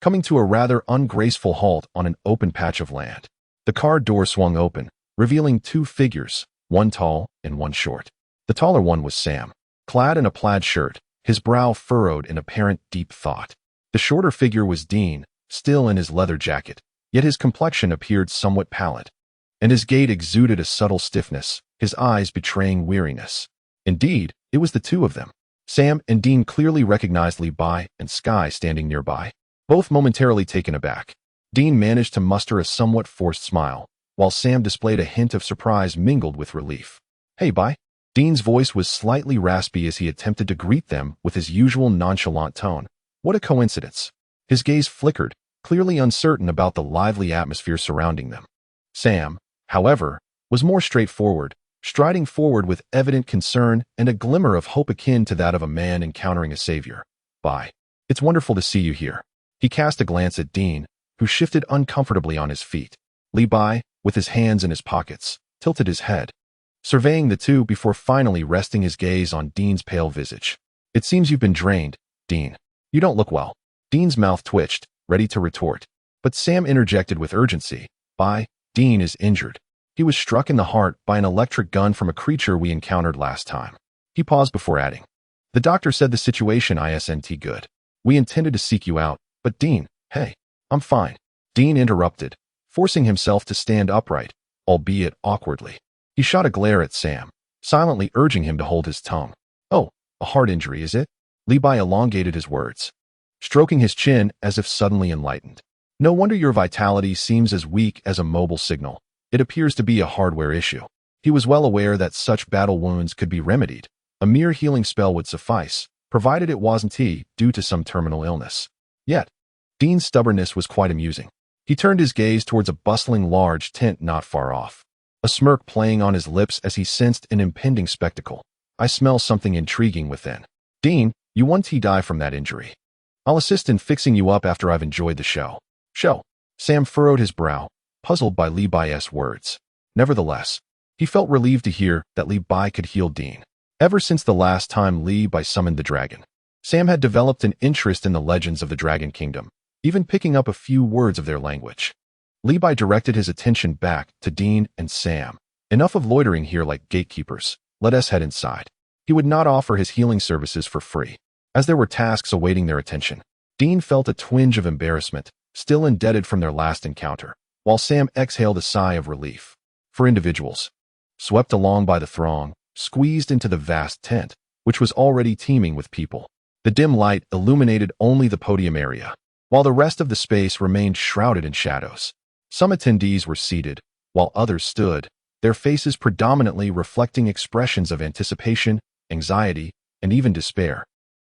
[SPEAKER 1] coming to a rather ungraceful halt on an open patch of land. The car door swung open, revealing two figures, one tall and one short. The taller one was Sam, clad in a plaid shirt, his brow furrowed in apparent deep thought. The shorter figure was Dean, still in his leather jacket, yet his complexion appeared somewhat pallid, and his gait exuded a subtle stiffness, his eyes betraying weariness. Indeed, it was the two of them. Sam and Dean clearly recognized Li Bai and Sky standing nearby, both momentarily taken aback. Dean managed to muster a somewhat forced smile, while Sam displayed a hint of surprise mingled with relief. "Hey, Bai." Dean's voice was slightly raspy as he attempted to greet them with his usual nonchalant tone. What a coincidence. His gaze flickered, clearly uncertain about the lively atmosphere surrounding them. Sam, however, was more straightforward, striding forward with evident concern and a glimmer of hope akin to that of a man encountering a savior. "Bai, it's wonderful to see you here." He cast a glance at Dean, who shifted uncomfortably on his feet. Li Bai, with his hands in his pockets, tilted his head, surveying the two before finally resting his gaze on Dean's pale visage. "It seems you've been drained, Dean. You don't look well." Dean's mouth twitched, ready to retort. But Sam interjected with urgency. "Bai, Dean is injured. He was struck in the heart by an electric gun from a creature we encountered last time." He paused before adding, "The doctor said the situation isn't good. We intended to seek you out, but Dean, hey, I'm fine." Dean interrupted, forcing himself to stand upright, albeit awkwardly. He shot a glare at Sam, silently urging him to hold his tongue. "Oh, a heart injury, is it?" Li Bai elongated his words, stroking his chin as if suddenly enlightened. "No wonder your vitality seems as weak as a mobile signal. It appears to be a hardware issue." He was well aware that such battle wounds could be remedied. A mere healing spell would suffice, provided it wasn't due to some terminal illness. Yet, Dean's stubbornness was quite amusing. He turned his gaze towards a bustling large tent not far off, a smirk playing on his lips as he sensed an impending spectacle. "I smell something intriguing within. Dean, you won't die from that injury. I'll assist in fixing you up after I've enjoyed the show." "Show?" Sam furrowed his brow, puzzled by Li Bai's words. Nevertheless, he felt relieved to hear that Li Bai could heal Dean. Ever since the last time Li Bai summoned the dragon, Sam had developed an interest in the legends of the Dragon Kingdom, even picking up a few words of their language. Li Bai directed his attention back to Dean and Sam. "Enough of loitering here like gatekeepers. Let us head inside." He would not offer his healing services for free, as there were tasks awaiting their attention. Dean felt a twinge of embarrassment, still indebted from their last encounter, while Sam exhaled a sigh of relief. For individuals, swept along by the throng, squeezed into the vast tent, which was already teeming with people. The dim light illuminated only the podium area, while the rest of the space remained shrouded in shadows. Some attendees were seated, while others stood, their faces predominantly reflecting expressions of anticipation, anxiety, and even despair,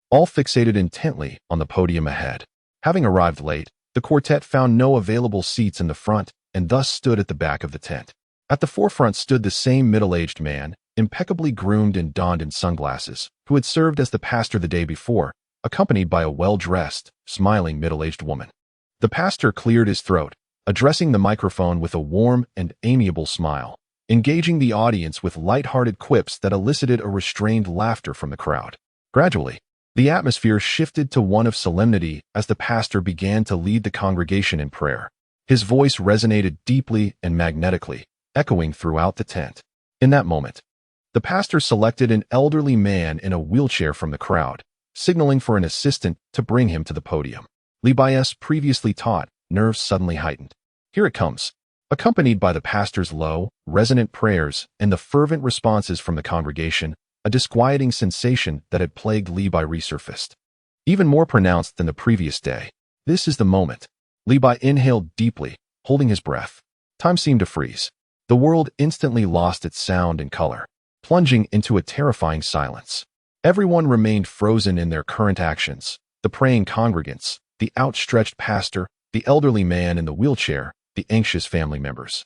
[SPEAKER 1] all fixated intently on the podium ahead. Having arrived late, the quartet found no available seats in the front and thus stood at the back of the tent. At the forefront stood the same middle-aged man, impeccably groomed and donned in sunglasses, who had served as the pastor the day before, accompanied by a well-dressed, smiling middle-aged woman. The pastor cleared his throat, addressing the microphone with a warm and amiable smile, engaging the audience with light-hearted quips that elicited a restrained laughter from the crowd. Gradually, the atmosphere shifted to one of solemnity as the pastor began to lead the congregation in prayer. His voice resonated deeply and magnetically, echoing throughout the tent. In that moment, the pastor selected an elderly man in a wheelchair from the crowd, signaling for an assistant to bring him to the podium. Li Bai's previously taut, nerves suddenly heightened. "Here it comes." Accompanied by the pastor's low, resonant prayers and the fervent responses from the congregation, a disquieting sensation that had plagued Li Bai resurfaced. Even more pronounced than the previous day. This is the moment. Li Bai inhaled deeply, holding his breath. Time seemed to freeze. The world instantly lost its sound and color, plunging into a terrifying silence. Everyone remained frozen in their current actions. The praying congregants, the outstretched pastor, the elderly man in the wheelchair, the anxious family members,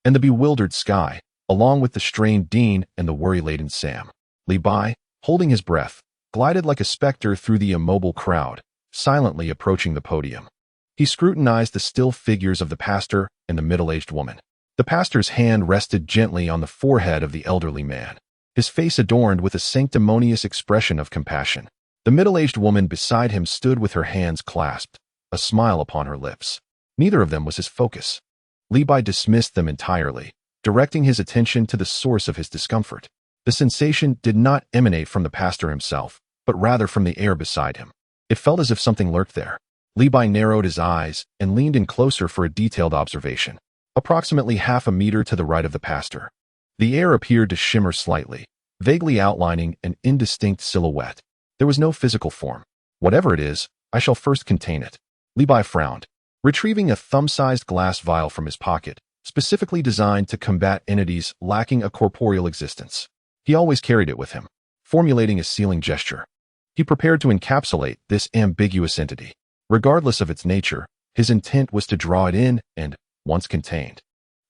[SPEAKER 1] and the bewildered Sky, along with the strained Dean and the worry-laden Sam. Li Bai, holding his breath, glided like a specter through the immobile crowd, silently approaching the podium. He scrutinized the still figures of the pastor and the middle-aged woman. The pastor's hand rested gently on the forehead of the elderly man, his face adorned with a sanctimonious expression of compassion. The middle-aged woman beside him stood with her hands clasped, a smile upon her lips. Neither of them was his focus. Li Bai dismissed them entirely, directing his attention to the source of his discomfort. The sensation did not emanate from the pastor himself, but rather from the air beside him. It felt as if something lurked there. Li Bai narrowed his eyes and leaned in closer for a detailed observation. approximately half a meter to the right of the pastor. The air appeared to shimmer slightly, vaguely outlining an indistinct silhouette. There was no physical form. Whatever it is, I shall first contain it. Li frowned, retrieving a thumb-sized glass vial from his pocket, specifically designed to combat entities lacking a corporeal existence. He always carried it with him, formulating a sealing gesture. He prepared to encapsulate this ambiguous entity. Regardless of its nature, his intent was to draw it in and, once contained,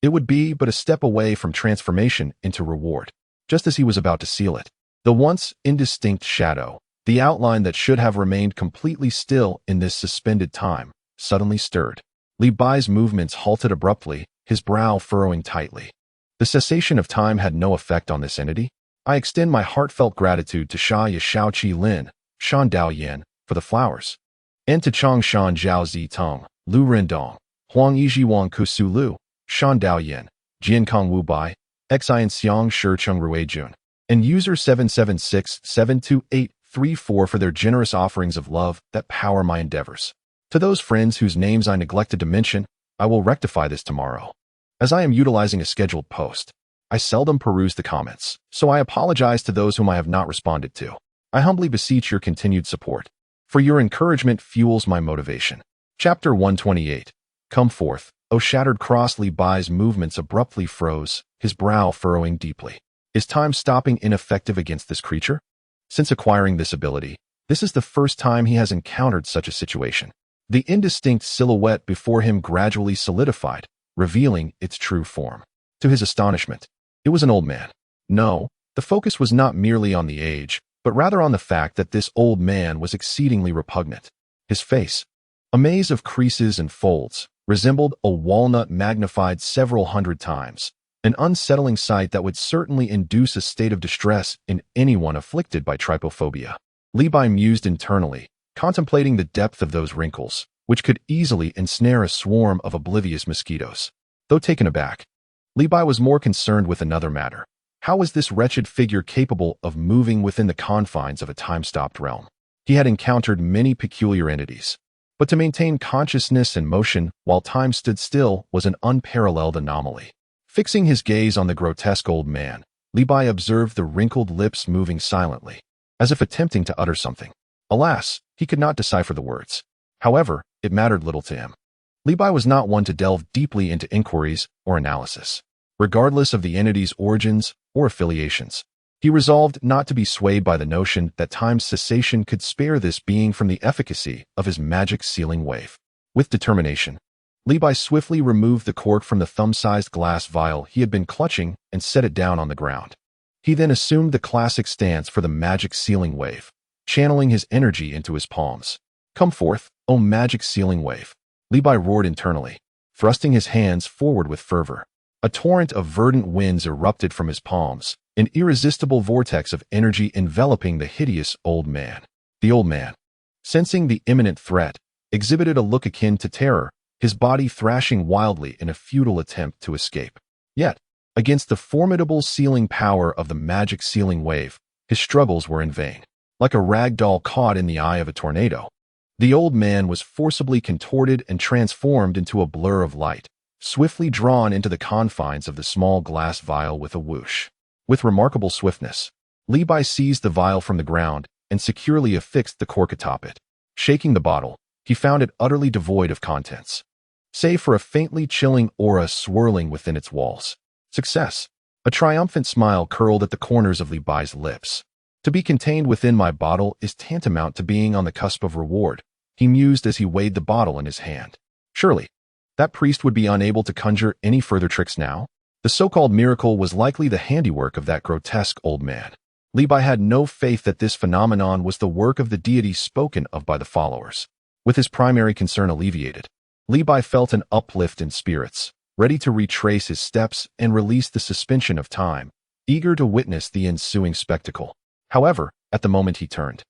[SPEAKER 1] it would be but a step away from transformation into reward. Just as he was about to seal it, the once indistinct shadow, the outline that should have remained completely still in this suspended time, suddenly stirred. Li Bai's movements halted abruptly, his brow furrowing tightly. The cessation of time had no effect on this entity. I extend my heartfelt gratitude to Sha Yashao Qi Lin, Shan Dao Yan, for the flowers, and to Chang Shan Zhao Zi Tong, Lu Rendong, Huang Yizhi Wang Kusu Lu, Shan Dao Yan, Jian Kong Wu Bai, Xian Xiang Shi Cheng Rui Jun, and user 776728834 for their generous offerings of love that power my endeavors. To those friends whose names I neglected to mention, I will rectify this tomorrow. As I am utilizing a scheduled post, I seldom peruse the comments, so I apologize to those whom I have not responded to. I humbly beseech your continued support, for your encouragement fuels my motivation. Chapter 128. Come forth, O shattered cross. Li Bai's movements abruptly froze, his brow furrowing deeply. Is time stopping ineffective against this creature? Since acquiring this ability, this is the first time he has encountered such a situation. The indistinct silhouette before him gradually solidified, revealing its true form. To his astonishment, it was an old man. No, the focus was not merely on the age, but rather on the fact that this old man was exceedingly repugnant. His face, a maze of creases and folds, resembled a walnut magnified several hundred times, an unsettling sight that would certainly induce a state of distress in anyone afflicted by trypophobia. Li Bai mused internally, contemplating the depth of those wrinkles, which could easily ensnare a swarm of oblivious mosquitoes. Though taken aback, Li Bai was more concerned with another matter. How was this wretched figure capable of moving within the confines of a time-stopped realm? He had encountered many peculiar entities, but to maintain consciousness and motion while time stood still was an unparalleled anomaly. Fixing his gaze on the grotesque old man, Li Bai observed the wrinkled lips moving silently, as if attempting to utter something. Alas, he could not decipher the words. However, it mattered little to him. Li Bai was not one to delve deeply into inquiries or analysis. Regardless of the entity's origins or affiliations, he resolved not to be swayed by the notion that time's cessation could spare this being from the efficacy of his magic sealing wave. With determination, Li Bai swiftly removed the cork from the thumb-sized glass vial he had been clutching and set it down on the ground. He then assumed the classic stance for the magic sealing wave, channeling his energy into his palms. Come forth, O magic sealing wave, Li Bai roared internally, thrusting his hands forward with fervor. A torrent of verdant winds erupted from his palms, an irresistible vortex of energy enveloping the hideous old man. The old man, sensing the imminent threat, exhibited a look akin to terror, his body thrashing wildly in a futile attempt to escape. Yet, against the formidable sealing power of the magic sealing wave, his struggles were in vain. Like a rag doll caught in the eye of a tornado, the old man was forcibly contorted and transformed into a blur of light, swiftly drawn into the confines of the small glass vial with a whoosh. With remarkable swiftness, Li Bai seized the vial from the ground and securely affixed the cork atop it. Shaking the bottle, he found it utterly devoid of contents, save for a faintly chilling aura swirling within its walls. Success! A triumphant smile curled at the corners of Li Bai's lips. To be contained within my bottle is tantamount to being on the cusp of reward, he mused as he weighed the bottle in his hand. Surely, that priest would be unable to conjure any further tricks now? The so-called miracle was likely the handiwork of that grotesque old man. Li Bai had no faith that this phenomenon was the work of the deity spoken of by the followers. With his primary concern alleviated, Li Bai felt an uplift in spirits, ready to retrace his steps and release the suspension of time, eager to witness the ensuing spectacle. However, at the moment he turned,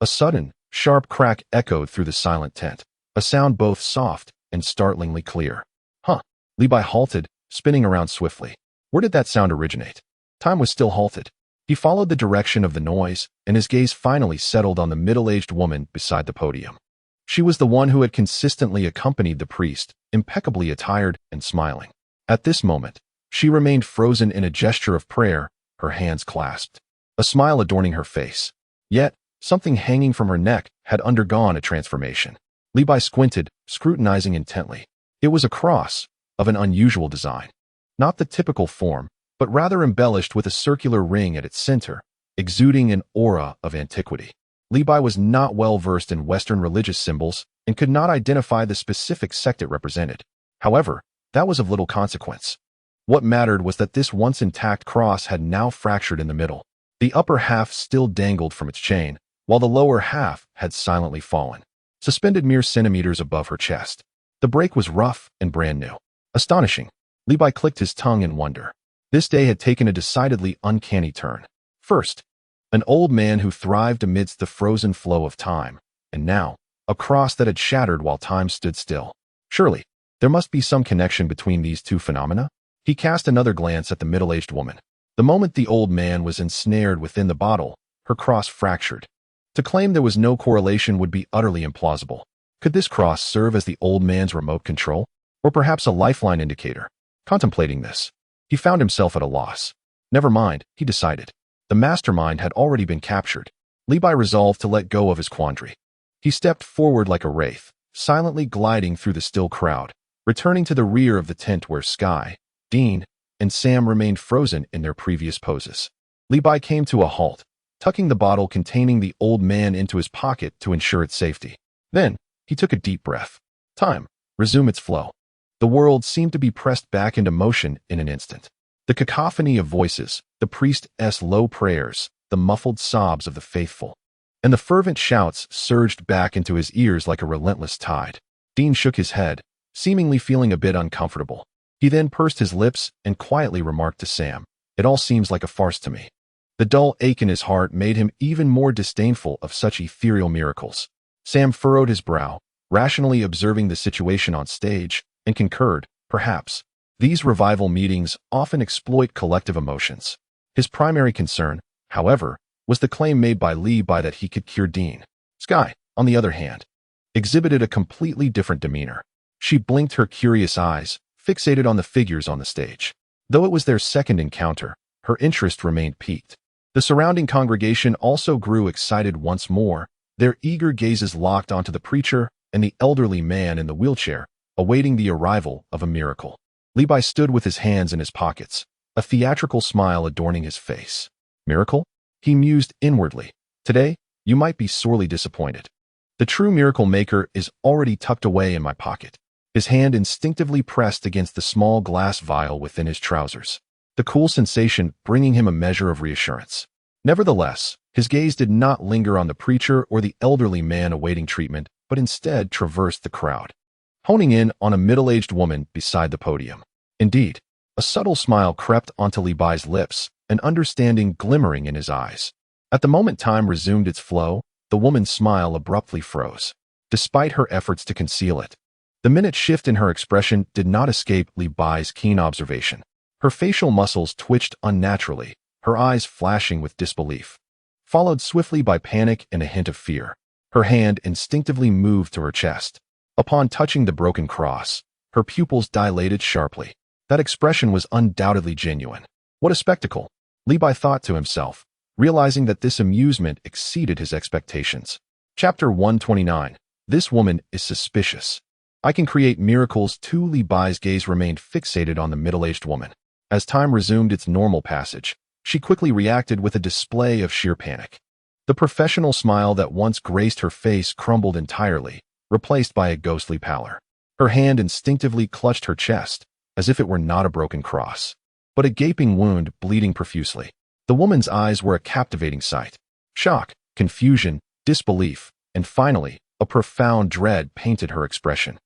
[SPEAKER 1] a sudden, sharp crack echoed through the silent tent, a sound both soft and startlingly clear. Huh. Li Bai halted, spinning around swiftly. Where did that sound originate? Time was still halted. He followed the direction of the noise, and his gaze finally settled on the middle-aged woman beside the podium. She was the one who had consistently accompanied the priest, impeccably attired and smiling. At this moment, she remained frozen in a gesture of prayer, her hands clasped, a smile adorning her face. Yet, something hanging from her neck had undergone a transformation. Li Bai squinted, scrutinizing intently. It was a cross, of an unusual design. Not the typical form, but rather embellished with a circular ring at its center, exuding an aura of antiquity. Li Bai was not well versed in Western religious symbols and could not identify the specific sect it represented. However, that was of little consequence. What mattered was that this once intact cross had now fractured in the middle. The upper half still dangled from its chain, while the lower half had silently fallen, suspended mere centimeters above her chest. The break was rough and brand new. Astonishing. Li Bai clicked his tongue in wonder. This day had taken a decidedly uncanny turn. First, an old man who thrived amidst the frozen flow of time, and now, a cross that had shattered while time stood still. Surely, there must be some connection between these two phenomena? He cast another glance at the middle-aged woman. The moment the old man was ensnared within the bottle, her cross fractured. To claim there was no correlation would be utterly implausible. Could this cross serve as the old man's remote control? Or perhaps a lifeline indicator? Contemplating this, he found himself at a loss. Never mind, he decided. The mastermind had already been captured. Li Bai resolved to let go of his quandary. He stepped forward like a wraith, silently gliding through the still crowd, returning to the rear of the tent where Sky, Dean, and Sam remained frozen in their previous poses. Li Bai came to a halt, tucking the bottle containing the old man into his pocket to ensure its safety. Then, he took a deep breath. Time, resume its flow. The world seemed to be pressed back into motion in an instant. The cacophony of voices, the priest's low prayers, the muffled sobs of the faithful, and the fervent shouts surged back into his ears like a relentless tide. Dean shook his head, seemingly feeling a bit uncomfortable. He then pursed his lips and quietly remarked to Sam, "It all seems like a farce to me." The dull ache in his heart made him even more disdainful of such ethereal miracles. Sam furrowed his brow, rationally observing the situation on stage, and concurred, perhaps. These revival meetings often exploit collective emotions. His primary concern, however, was the claim made by Li Bai that he could cure Dean. Sky, on the other hand, exhibited a completely different demeanor. She blinked her curious eyes, fixated on the figures on the stage. Though it was their second encounter, her interest remained piqued. The surrounding congregation also grew excited once more, their eager gazes locked onto the preacher and the elderly man in the wheelchair, awaiting the arrival of a miracle. Li Bai stood with his hands in his pockets, a theatrical smile adorning his face. Miracle? He mused inwardly. Today, you might be sorely disappointed. The true miracle maker is already tucked away in my pocket. His hand instinctively pressed against the small glass vial within his trousers, the cool sensation bringing him a measure of reassurance. Nevertheless, his gaze did not linger on the preacher or the elderly man awaiting treatment, but instead traversed the crowd, honing in on a middle-aged woman beside the podium. Indeed, a subtle smile crept onto Li Bai's lips, an understanding glimmering in his eyes. At the moment time resumed its flow, the woman's smile abruptly froze, despite her efforts to conceal it. The minute shift in her expression did not escape Li Bai's keen observation. Her facial muscles twitched unnaturally, her eyes flashing with disbelief, followed swiftly by panic and a hint of fear. Her hand instinctively moved to her chest. Upon touching the broken cross, her pupils dilated sharply. That expression was undoubtedly genuine. What a spectacle, Li Bai thought to himself, realizing that this amusement exceeded his expectations. Chapter 129. This woman is suspicious. I can create miracles too. Li Bai's gaze remained fixated on the middle-aged woman. As time resumed its normal passage, she quickly reacted with a display of sheer panic. The professional smile that once graced her face crumbled entirely, replaced by a ghostly pallor. Her hand instinctively clutched her chest, as if it were not a broken cross, but a gaping wound bleeding profusely. The woman's eyes were a captivating sight. Shock, confusion, disbelief, and finally, a profound dread painted her expression.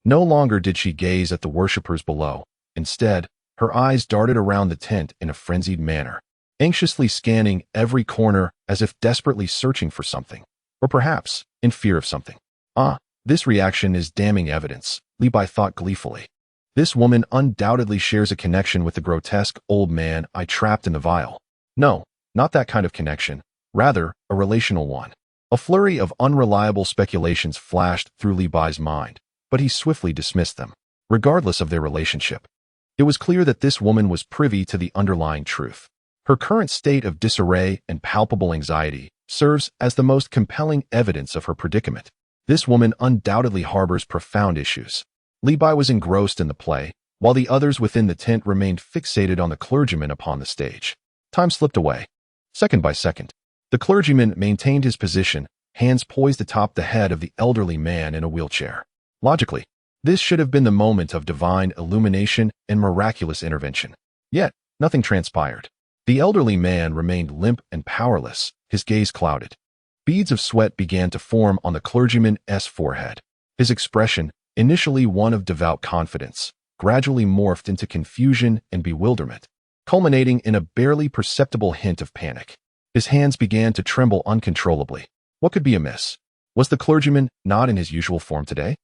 [SPEAKER 1] No longer did she gaze at the worshippers below. Instead, her eyes darted around the tent in a frenzied manner, anxiously scanning every corner as if desperately searching for something, or perhaps in fear of something. Ah, this reaction is damning evidence, Li Bai thought gleefully. This woman undoubtedly shares a connection with the grotesque old man I trapped in the vial. No, not that kind of connection, rather, a relational one. A flurry of unreliable speculations flashed through Li Bai's mind, but he swiftly dismissed them, regardless of their relationship. It was clear that this woman was privy to the underlying truth. Her current state of disarray and palpable anxiety serves as the most compelling evidence of her predicament. This woman undoubtedly harbors profound issues. Li Bai was engrossed in the play, while the others within the tent remained fixated on the clergyman upon the stage. Time slipped away. Second by second, the clergyman maintained his position, hands poised atop the head of the elderly man in a wheelchair. Logically, this should have been the moment of divine illumination and miraculous intervention. Yet, nothing transpired. The elderly man remained limp and powerless, his gaze clouded. Beads of sweat began to form on the clergyman's forehead. His expression, initially one of devout confidence, gradually morphed into confusion and bewilderment, culminating in a barely perceptible hint of panic. His hands began to tremble uncontrollably. What could be amiss? Was the clergyman not in his usual form today?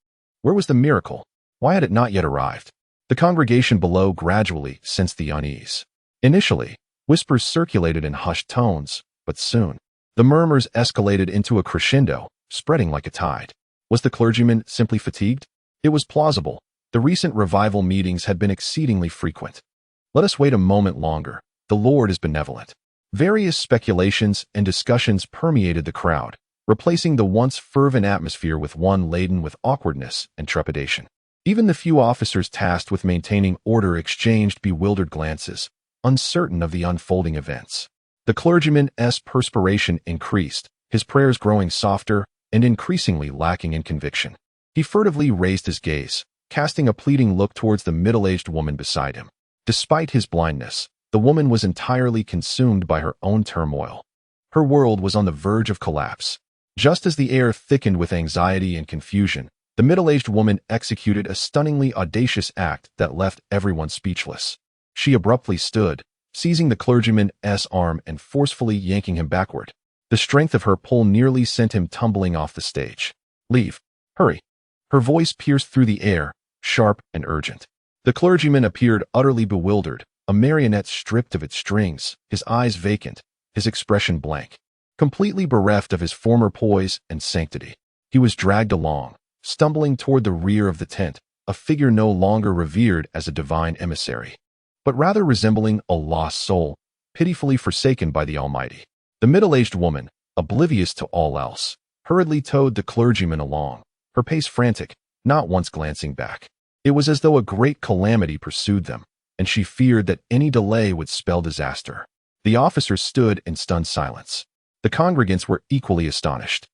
[SPEAKER 1] Where was the miracle? Why had it not yet arrived? The congregation below gradually sensed the unease. Initially, whispers circulated in hushed tones, but soon, the murmurs escalated into a crescendo, spreading like a tide. Was the clergyman simply fatigued? It was plausible. The recent revival meetings had been exceedingly frequent. Let us wait a moment longer. The Lord is benevolent. Various speculations and discussions permeated the crowd, replacing the once fervent atmosphere with one laden with awkwardness and trepidation. Even the few officers tasked with maintaining order exchanged bewildered glances, uncertain of the unfolding events. The clergyman's perspiration increased, his prayers growing softer and increasingly lacking in conviction. He furtively raised his gaze, casting a pleading look towards the middle-aged woman beside him. Despite his blindness, the woman was entirely consumed by her own turmoil. Her world was on the verge of collapse. Just as the air thickened with anxiety and confusion, the middle-aged woman executed a stunningly audacious act that left everyone speechless. She abruptly stood, seizing the clergyman's arm and forcefully yanking him backward. The strength of her pull nearly sent him tumbling off the stage. "Leave. Hurry." Her voice pierced through the air, sharp and urgent. The clergyman appeared utterly bewildered, a marionette stripped of its strings, his eyes vacant, his expression blank. Completely bereft of his former poise and sanctity, he was dragged along, stumbling toward the rear of the tent, a figure no longer revered as a divine emissary, but rather resembling a lost soul, pitifully forsaken by the Almighty. The middle-aged woman, oblivious to all else, hurriedly towed the clergyman along, her pace frantic, not once glancing back. It was as though a great calamity pursued them, and she feared that any delay would spell disaster. The officers stood in stunned silence. The congregants were equally astonished.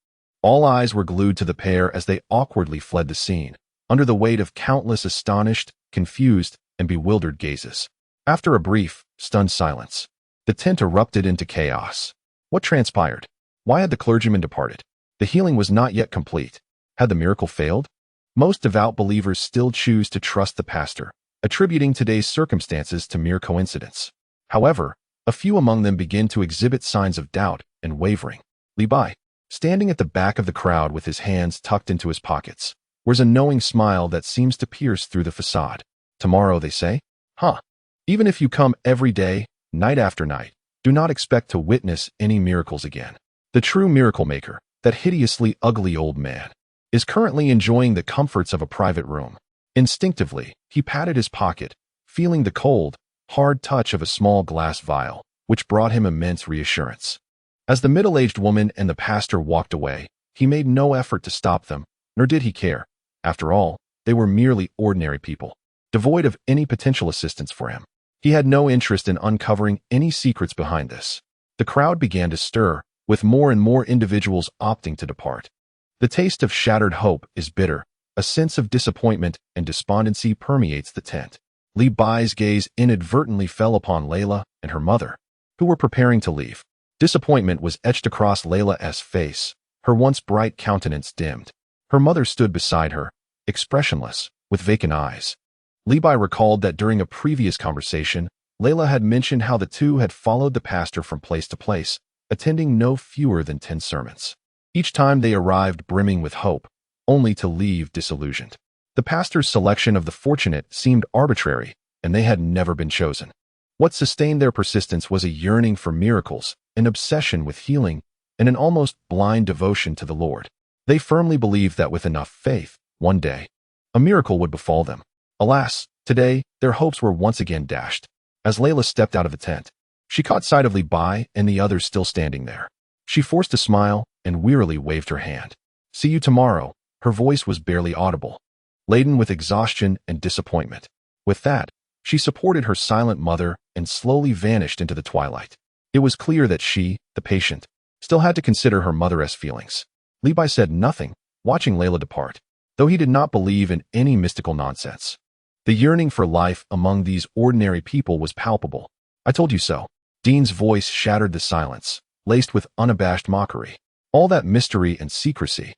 [SPEAKER 1] All eyes were glued to the pair as they awkwardly fled the scene, under the weight of countless astonished, confused, and bewildered gazes. After a brief, stunned silence, the tent erupted into chaos. What transpired? Why had the clergyman departed? The healing was not yet complete. Had the miracle failed? Most devout believers still choose to trust the pastor, attributing today's circumstances to mere coincidence. However, a few among them begin to exhibit signs of doubt and wavering. Li Bai, standing at the back of the crowd with his hands tucked into his pockets, wears a knowing smile that seems to pierce through the facade. Tomorrow, they say? Huh. Even if you come every day, night after night, do not expect to witness any miracles again. The true miracle maker, that hideously ugly old man, is currently enjoying the comforts of a private room. Instinctively, he patted his pocket, feeling the cold, hard touch of a small glass vial, which brought him immense reassurance. As the middle-aged woman and the pastor walked away, he made no effort to stop them, nor did he care. After all, they were merely ordinary people, devoid of any potential assistance for him. He had no interest in uncovering any secrets behind this. The crowd began to stir, with more and more individuals opting to depart. The taste of shattered hope is bitter. A sense of disappointment and despondency permeates the tent. Li Bai's gaze inadvertently fell upon Layla and her mother, who were preparing to leave. Disappointment was etched across Layla's face, her once bright countenance dimmed. Her mother stood beside her, expressionless, with vacant eyes. Li Bai recalled that during a previous conversation, Layla had mentioned how the two had followed the pastor from place to place, attending no fewer than 10 sermons. Each time they arrived brimming with hope, only to leave disillusioned. The pastor's selection of the fortunate seemed arbitrary, and they had never been chosen. What sustained their persistence was a yearning for miracles, an obsession with healing, and an almost blind devotion to the Lord. They firmly believed that with enough faith, one day, a miracle would befall them. Alas, Today, their hopes were once again dashed. As Layla stepped out of the tent, she caught sight of Li Bai and the others still standing there. She forced a smile and wearily waved her hand. "See you tomorrow." Her voice was barely audible, laden with exhaustion and disappointment. With that, she supported her silent mother and slowly vanished into the twilight. It was clear that she, the patient, still had to consider her mother's feelings. Li Bai said nothing, watching Layla depart, though he did not believe in any mystical nonsense. The yearning for life among these ordinary people was palpable. "I told you so." Dean's voice shattered the silence, laced with unabashed mockery. "All that mystery and secrecy.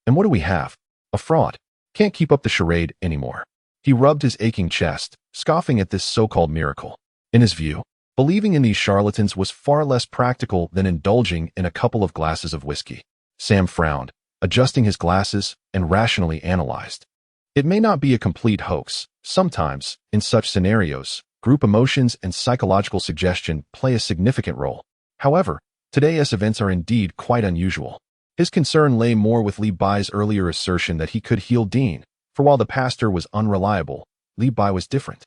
[SPEAKER 1] And what do we have? A fraud. Can't keep up the charade anymore." He rubbed his aching chest, scoffing at this so-called miracle. In his view, believing in these charlatans was far less practical than indulging in a couple of glasses of whiskey. Sam frowned, adjusting his glasses, and rationally analyzed. It may not be a complete hoax. Sometimes, in such scenarios, group emotions and psychological suggestion play a significant role. However, today's events are indeed quite unusual. His concern lay more with Li Bai's earlier assertion that he could heal Dean, for while the pastor was unreliable, Li Bai was different.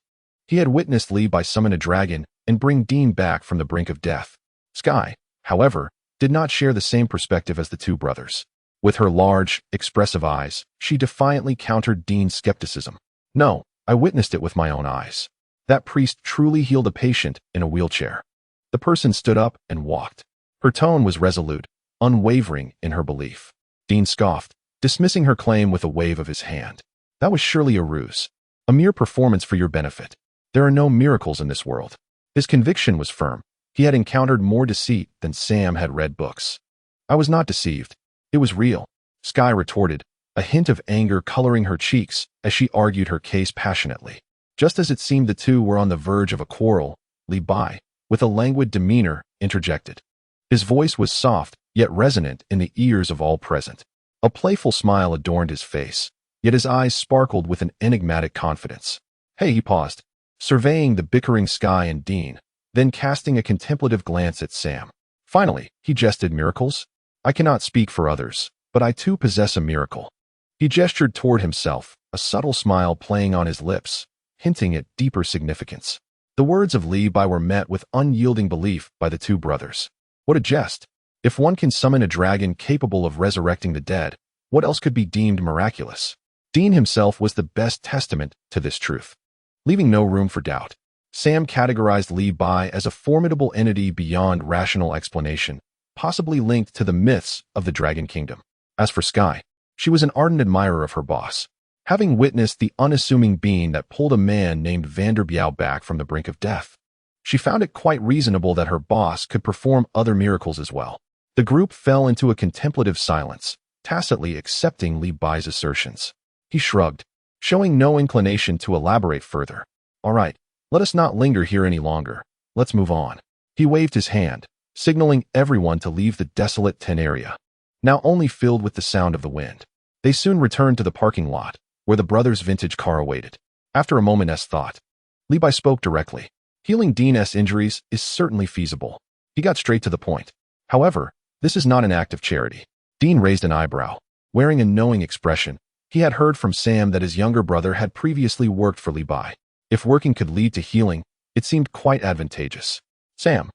[SPEAKER 1] He had witnessed Li Bai summon a dragon and bring Dean back from the brink of death. Sky, however, did not share the same perspective as the two brothers. With her large, expressive eyes, she defiantly countered Dean's skepticism. "No, I witnessed it with my own eyes. That priest truly healed a patient in a wheelchair." The person stood up and walked. Her tone was resolute, unwavering in her belief. Dean scoffed, dismissing her claim with a wave of his hand. "That was surely a ruse. A mere performance for your benefit. There are no miracles in this world." His conviction was firm. He had encountered more deceit than Sam had read books. "I was not deceived. It was real," Sky retorted, a hint of anger coloring her cheeks as she argued her case passionately. Just as it seemed the two were on the verge of a quarrel, Li Bai, with a languid demeanor, interjected. His voice was soft, yet resonant in the ears of all present. A playful smile adorned his face, yet his eyes sparkled with an enigmatic confidence. "Hey," he paused, surveying the bickering Sky and Dean, then casting a contemplative glance at Sam. Finally, he jested, "Miracles? I cannot speak for others, but I too possess a miracle." He gestured toward himself, a subtle smile playing on his lips, hinting at deeper significance. The words of Li Bai were met with unyielding belief by the two brothers. What a jest! If one can summon a dragon capable of resurrecting the dead, what else could be deemed miraculous? Dean himself was the best testament to this truth. Leaving no room for doubt, Sam categorized Li Bai as a formidable entity beyond rational explanation, possibly linked to the myths of the Dragon Kingdom. As for Sky, she was an ardent admirer of her boss, having witnessed the unassuming being that pulled a man named Vanderbiau back from the brink of death. She found it quite reasonable that her boss could perform other miracles as well. The group fell into a contemplative silence, tacitly accepting Li Bai's assertions. He shrugged, showing no inclination to elaborate further. "All right, let us not linger here any longer. Let's move on." He waved his hand, signaling everyone to leave the desolate tent area, now only filled with the sound of the wind. They soon returned to the parking lot, where the brothers' vintage car awaited. After a moment's thought, Li Bai spoke directly. "Healing Dean's injuries is certainly feasible." He got straight to the point. "However, this is not an act of charity." Dean raised an eyebrow. Wearing a knowing expression, he had heard from Sam that his younger brother had previously worked for Li Bai. If working could lead to healing, it seemed quite advantageous. Sam,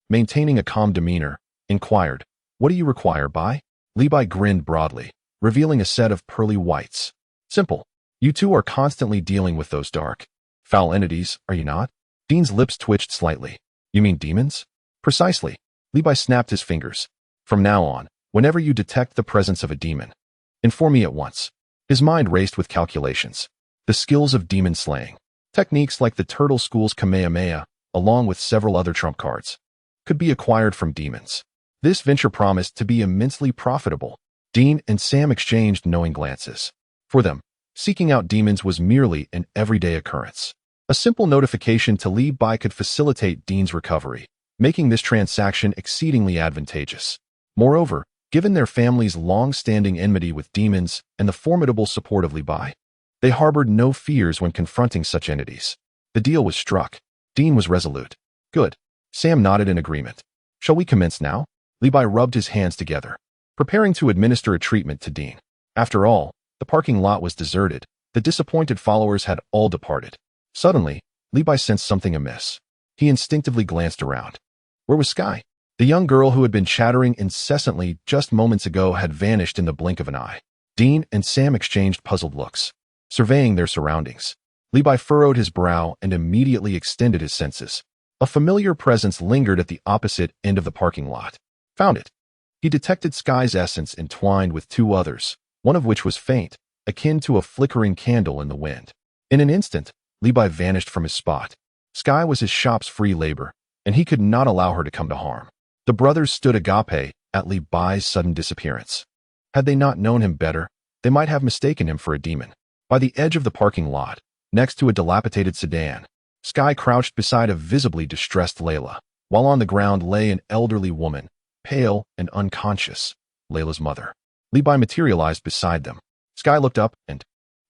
[SPEAKER 1] maintaining a calm demeanor, inquired, "What do you require, Bai?" Li Bai grinned broadly, revealing a set of pearly whites. "Simple. You two are constantly dealing with those dark, foul entities, are you not?" Dean's lips twitched slightly. "You mean demons?" "Precisely." Li Bai snapped his fingers. "From now on, whenever you detect the presence of a demon, inform me at once." His mind raced with calculations. The skills of demon slaying, techniques like the Turtle School's Kamehameha, along with several other trump cards, could be acquired from demons. This venture promised to be immensely profitable. Dean and Sam exchanged knowing glances. For them, seeking out demons was merely an everyday occurrence. A simple notification to Li Bai could facilitate Dean's recovery, making this transaction exceedingly advantageous. Moreover, given their family's long-standing enmity with demons and the formidable support of Li Bai, they harbored no fears when confronting such entities. The deal was struck. Dean was resolute. "Good." Sam nodded in agreement. "Shall we commence now?" Li Bai rubbed his hands together, preparing to administer a treatment to Dean. After all, the parking lot was deserted. The disappointed followers had all departed. Suddenly, Levi sensed something amiss. He instinctively glanced around. Where was Sky? The young girl who had been chattering incessantly just moments ago had vanished in the blink of an eye. Dean and Sam exchanged puzzled looks, surveying their surroundings. Levi furrowed his brow and immediately extended his senses. A familiar presence lingered at the opposite end of the parking lot. Found it. He detected Sky's essence entwined with two others, one of which was faint, akin to a flickering candle in the wind. In an instant, Levi vanished from his spot. Sky was his shop's free labor, and he could not allow her to come to harm. The brothers stood agape at Levi's sudden disappearance. Had they not known him better, they might have mistaken him for a demon. By the edge of the parking lot, next to a dilapidated sedan, Sky crouched beside a visibly distressed Layla, while on the ground lay an elderly woman, pale and unconscious, Layla's mother. Levi materialized beside them. Sky looked up and,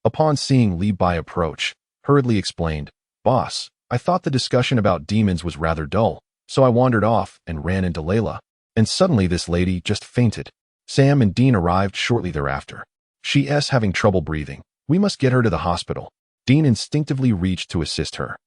[SPEAKER 1] upon seeing Levi approach, hurriedly explained, "Boss, I thought the discussion about demons was rather dull, so I wandered off and ran into Layla, and suddenly this lady just fainted." Sam and Dean arrived shortly thereafter. "She's having trouble breathing. We must get her to the hospital." Dean instinctively reached to assist her.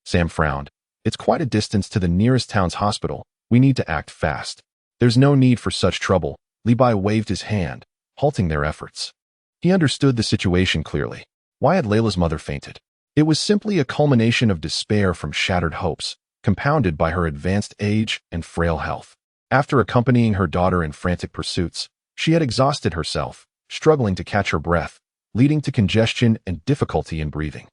[SPEAKER 1] Sam frowned. "It's quite a distance to the nearest town's hospital. We need to act fast." "There's no need for such trouble." Levi waved his hand, halting their efforts. He understood the situation clearly. Why had Layla's mother fainted? It was simply a culmination of despair from shattered hopes, compounded by her advanced age and frail health. After accompanying her daughter in frantic pursuits, she had exhausted herself, struggling to catch her breath, leading to congestion and difficulty in breathing.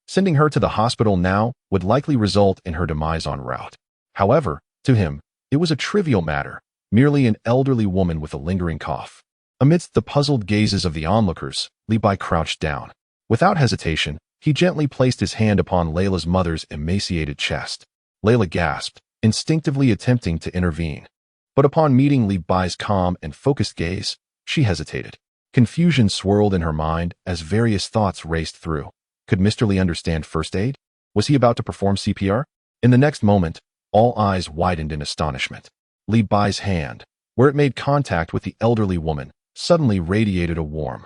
[SPEAKER 1] Sending her to the hospital now would likely result in her demise en route. However, to him, it was a trivial matter, merely an elderly woman with a lingering cough. Amidst the puzzled gazes of the onlookers, Levi crouched down. Without hesitation, he gently placed his hand upon Layla's mother's emaciated chest. Layla gasped, instinctively attempting to intervene. But upon meeting Levi's calm and focused gaze, she hesitated. Confusion swirled in her mind as various thoughts raced through. Could Mr. Lee understand first aid? Was he about to perform CPR? In the next moment, all eyes widened in astonishment. Levi's hand, where it made contact with the elderly woman, suddenly radiated a warm,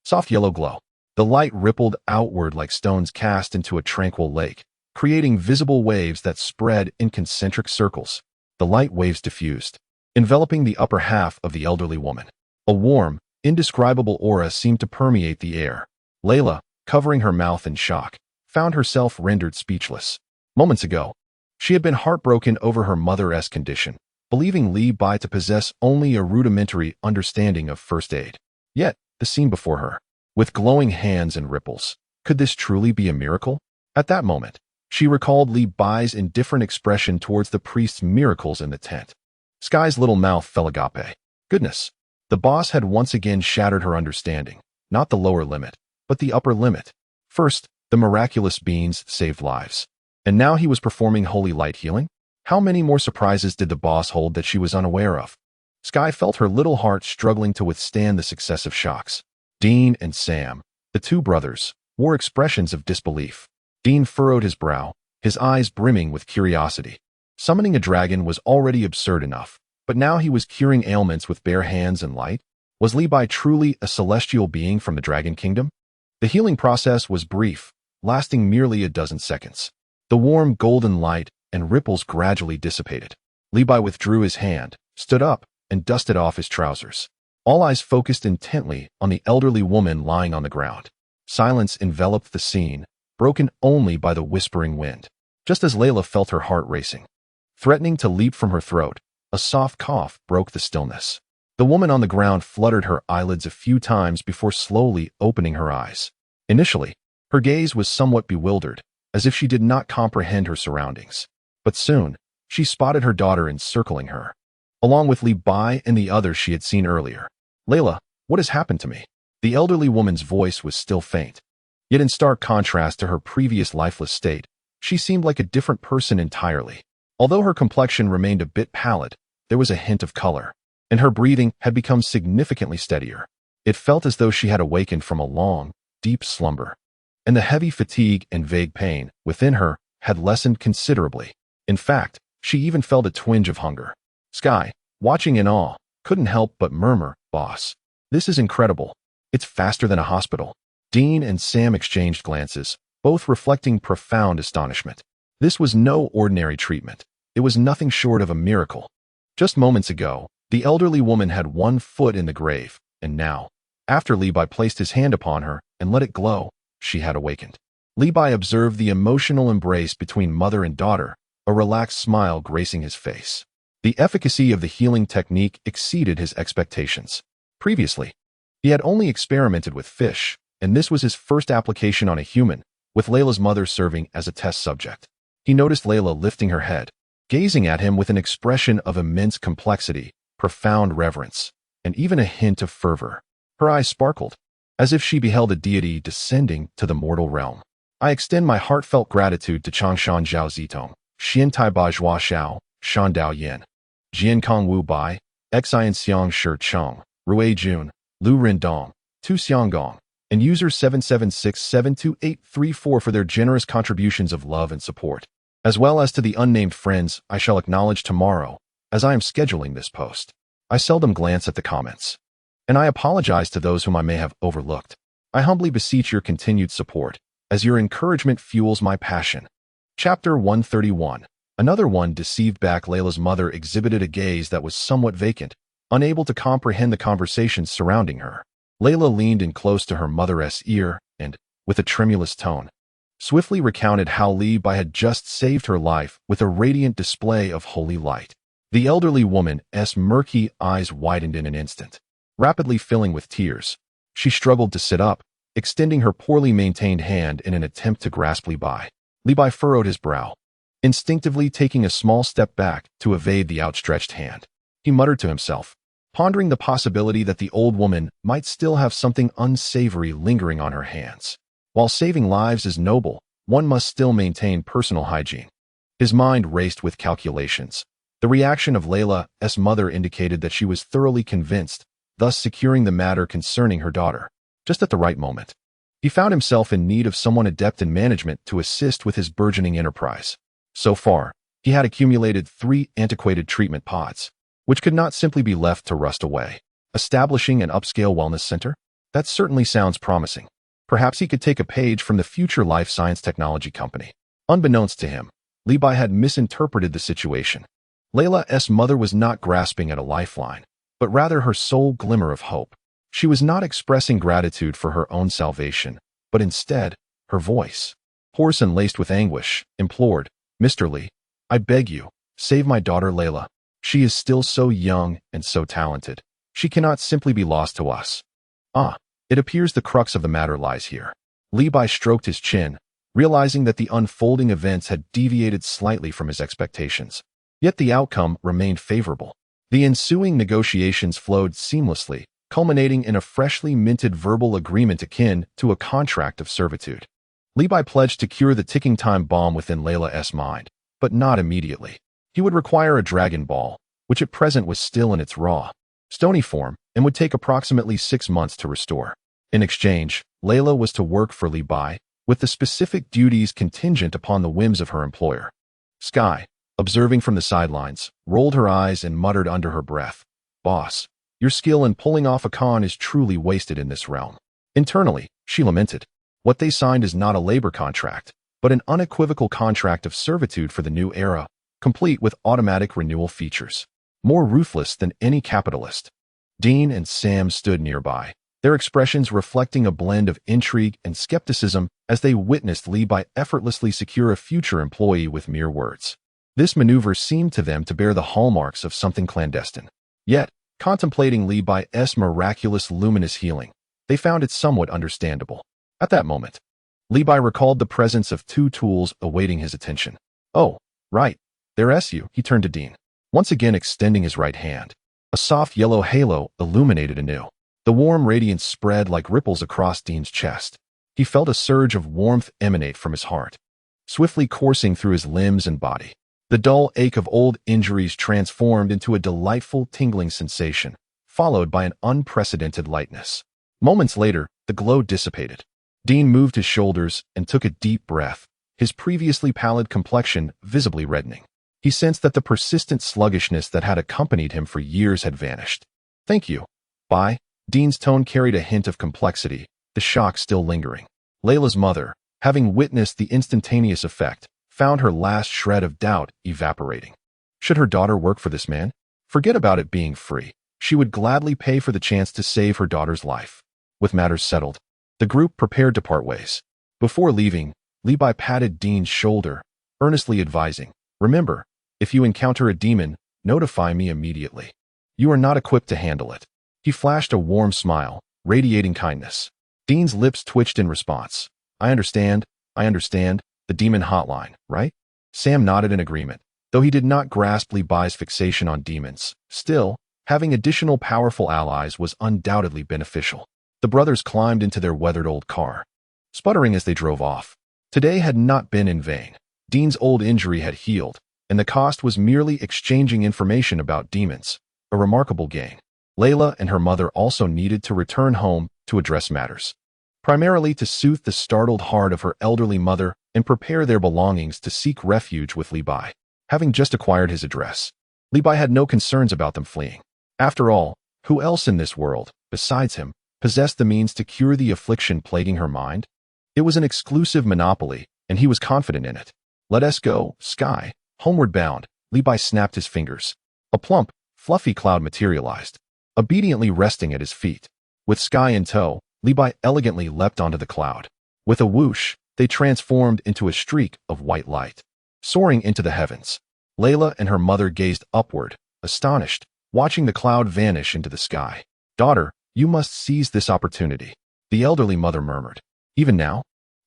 [SPEAKER 1] soft yellow glow. The light rippled outward like stones cast into a tranquil lake, creating visible waves that spread in concentric circles. The light waves diffused, enveloping the upper half of the elderly woman. A warm, indescribable aura seemed to permeate the air. Layla, covering her mouth in shock, found herself rendered speechless. Moments ago, she had been heartbroken over her mother's condition, believing Levi to possess only a rudimentary understanding of first aid. Yet, the scene before her, with glowing hands and ripples, could this truly be a miracle? At that moment, she recalled Levi's indifferent expression towards the priest's miracles in the tent. Sky's little mouth fell agape. Goodness! The boss had once again shattered her understanding, not the lower limit, but the upper limit. First, the miraculous beans saved lives. And now he was performing holy light healing? How many more surprises did the boss hold that she was unaware of? Sky felt her little heart struggling to withstand the successive shocks. Dean and Sam, the two brothers, wore expressions of disbelief. Dean furrowed his brow, his eyes brimming with curiosity. Summoning a dragon was already absurd enough, but now he was curing ailments with bare hands and light. Was Levi truly a celestial being from the Dragon Kingdom? The healing process was brief, lasting merely a dozen seconds. The warm golden light and ripples gradually dissipated. Levi withdrew his hand, stood up, and dusted off his trousers. All eyes focused intently on the elderly woman lying on the ground. Silence enveloped the scene, broken only by the whispering wind. Just as Layla felt her heart racing, threatening to leap from her throat, a soft cough broke the stillness. The woman on the ground fluttered her eyelids a few times before slowly opening her eyes. Initially, her gaze was somewhat bewildered, as if she did not comprehend her surroundings. But soon, she spotted her daughter encircling her, along with Levi and the others she had seen earlier. "Layla, what has happened to me?" The elderly woman's voice was still faint. Yet in stark contrast to her previous lifeless state, she seemed like a different person entirely. Although her complexion remained a bit pallid, there was a hint of color, and her breathing had become significantly steadier. It felt as though she had awakened from a long, deep slumber, and the heavy fatigue and vague pain within her had lessened considerably. In fact, she even felt a twinge of hunger. Sky, watching in awe, couldn't help but murmur, "Boss, this is incredible. It's faster than a hospital." Dean and Sam exchanged glances, both reflecting profound astonishment. This was no ordinary treatment. It was nothing short of a miracle. Just moments ago, the elderly woman had one foot in the grave, and now, after Li Bai placed his hand upon her and let it glow, she had awakened. Li Bai observed the emotional embrace between mother and daughter, a relaxed smile gracing his face. The efficacy of the healing technique exceeded his expectations. Previously, he had only experimented with fish, and this was his first application on a human, with Layla's mother serving as a test subject. He noticed Layla lifting her head, gazing at him with an expression of immense complexity, profound reverence, and even a hint of fervor. Her eyes sparkled, as if she beheld a deity descending to the mortal realm. I extend my heartfelt gratitude to Changshan Zhao Zitong, Xian Tai Ba Zhua Xiao, Shan Dao Yin, Jian Kong Wu Bai, Xian Xiang Shi Chong, Rui Jun, Lu Rin Dong, Tu Xiang Gong, and user 776728834 for their generous contributions of love and support, as well as to the unnamed friends I shall acknowledge tomorrow, as I am scheduling this post. I seldom glance at the comments, and I apologize to those whom I may have overlooked. I humbly beseech your continued support, as your encouragement fuels my passion. Chapter 131. Another one deceived back. Layla's mother exhibited a gaze that was somewhat vacant, unable to comprehend the conversations surrounding her. Layla leaned in close to her mother's ear and, with a tremulous tone, swiftly recounted how Li Bai had just saved her life with a radiant display of holy light. The elderly woman's murky eyes widened in an instant, rapidly filling with tears. She struggled to sit up, extending her poorly maintained hand in an attempt to grasp Li Bai. Li Bai furrowed his brow, instinctively taking a small step back to evade the outstretched hand. He muttered to himself, pondering the possibility that the old woman might still have something unsavory lingering on her hands. While saving lives is noble, one must still maintain personal hygiene. His mind raced with calculations. The reaction of Layla's mother indicated that she was thoroughly convinced, thus securing the matter concerning her daughter, just at the right moment. He found himself in need of someone adept in management to assist with his burgeoning enterprise. So far, he had accumulated 3 antiquated treatment pods, which could not simply be left to rust away. Establishing an upscale wellness center? That certainly sounds promising. Perhaps he could take a page from the future life science technology company. Unbeknownst to him, Li Bai had misinterpreted the situation. Layla's mother was not grasping at a lifeline, but rather her sole glimmer of hope. She was not expressing gratitude for her own salvation, but instead, her voice, hoarse and laced with anguish, implored, "Mr. Li, I beg you, save my daughter Layla. She is still so young and so talented. She cannot simply be lost to us." It appears the crux of the matter lies here. Li Bai stroked his chin, realizing that the unfolding events had deviated slightly from his expectations. Yet the outcome remained favorable. The ensuing negotiations flowed seamlessly, culminating in a freshly minted verbal agreement akin to a contract of servitude. Li Bai pledged to cure the ticking time bomb within Layla's mind, but not immediately. He would require a Dragon Ball, which at present was still in its raw, stony form and would take approximately 6 months to restore. In exchange, Layla was to work for Li Bai, with the specific duties contingent upon the whims of her employer. Sky, observing from the sidelines, rolled her eyes and muttered under her breath, "Boss, your skill in pulling off a con is truly wasted in this realm." Internally, she lamented. What they signed is not a labor contract, but an unequivocal contract of servitude for the new era, complete with automatic renewal features. More ruthless than any capitalist. Dean and Sam stood nearby, their expressions reflecting a blend of intrigue and skepticism as they witnessed Li Bai effortlessly secure a future employee with mere words. This maneuver seemed to them to bear the hallmarks of something clandestine. Yet, contemplating Li Bai's miraculous luminous healing, they found it somewhat understandable. At that moment, Li Bai recalled the presence of 2 tools awaiting his attention. "Oh, right, there's you," he turned to Dean, once again extending his right hand. A soft yellow halo illuminated anew. The warm radiance spread like ripples across Dean's chest. He felt a surge of warmth emanate from his heart, swiftly coursing through his limbs and body. The dull ache of old injuries transformed into a delightful tingling sensation, followed by an unprecedented lightness. Moments later, the glow dissipated. Dean moved his shoulders and took a deep breath, his previously pallid complexion visibly reddening. He sensed that the persistent sluggishness that had accompanied him for years had vanished. "Thank you, Bai." Dean's tone carried a hint of complexity, the shock still lingering. Layla's mother, having witnessed the instantaneous effect, found her last shred of doubt evaporating. Should her daughter work for this man? Forget about it being free. She would gladly pay for the chance to save her daughter's life. With matters settled, the group prepared to part ways. Before leaving, Levi patted Dean's shoulder, earnestly advising, "Remember, if you encounter a demon, notify me immediately. You are not equipped to handle it." He flashed a warm smile, radiating kindness. Dean's lips twitched in response. I understand, the demon hotline, right?" Sam nodded in agreement, though he did not grasp Levi's fixation on demons. Still, having additional powerful allies was undoubtedly beneficial. The brothers climbed into their weathered old car, sputtering as they drove off. Today had not been in vain. Dean's old injury had healed, and the cost was merely exchanging information about demons. A remarkable gain. Layla and her mother also needed to return home to address matters, primarily to soothe the startled heart of her elderly mother and prepare their belongings to seek refuge with Levi. Having just acquired his address, Levi had no concerns about them fleeing. After all, who else in this world, besides him, possessed the means to cure the affliction plaguing her mind? It was an exclusive monopoly, and he was confident in it. "Let us go, Sky." Homeward bound, Levi snapped his fingers. A plump, fluffy cloud materialized, obediently resting at his feet. With Sky in tow, Levi elegantly leapt onto the cloud. With a whoosh, they transformed into a streak of white light, soaring into the heavens. Layla and her mother gazed upward, astonished, watching the cloud vanish into the sky. "Daughter, you must seize this opportunity," the elderly mother murmured. Even now,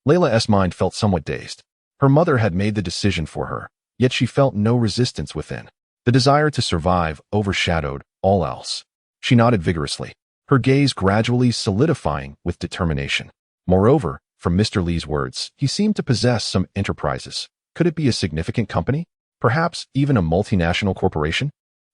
[SPEAKER 1] Layla's mind felt somewhat dazed. Her mother had made the decision for her, yet she felt no resistance within. The desire to survive overshadowed all else. She nodded vigorously, her gaze gradually solidifying with determination. Moreover, from Mr. Lee's words, he seemed to possess some enterprises. Could it be a significant company? Perhaps even a multinational corporation?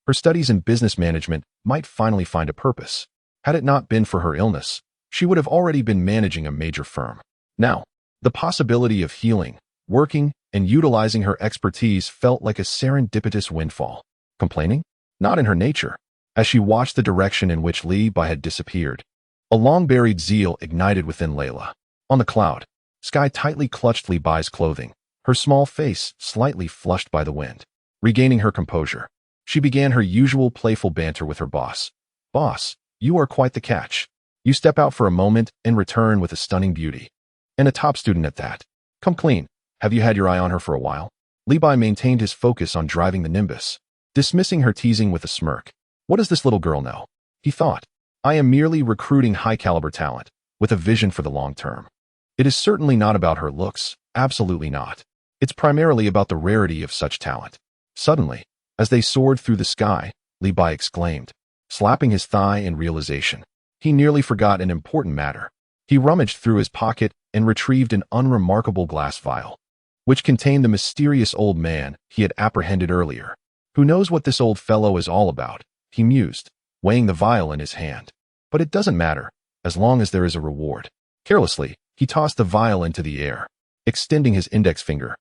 [SPEAKER 1] Her studies in business management might finally find a purpose. Had it not been for her illness, she would have already been managing a major firm. Now, the possibility of healing, working, and utilizing her expertise felt like a serendipitous windfall. Complaining? Not in her nature. As she watched the direction in which Levi had disappeared, a long-buried zeal ignited within Layla. On the cloud, Sky tightly clutched Levi's clothing, her small face slightly flushed by the wind. Regaining her composure, she began her usual playful banter with her boss. "Boss, you are quite the catch. You step out for a moment and return with a stunning beauty. And a top student at that. Come clean. Have you had your eye on her for a while?" Levi maintained his focus on driving the Nimbus, dismissing her teasing with a smirk. What does this little girl know? He thought. I am merely recruiting high-caliber talent, with a vision for the long term. It is certainly not about her looks, absolutely not. It's primarily about the rarity of such talent. Suddenly, as they soared through the sky, Levi exclaimed, slapping his thigh in realization. He nearly forgot an important matter. He rummaged through his pocket and retrieved an unremarkable glass vial, which contained the mysterious old man he had apprehended earlier. Who knows what this old fellow is all about, he mused, weighing the vial in his hand. But it doesn't matter, as long as there is a reward. Carelessly, he tossed the vial into the air, extending his index finger.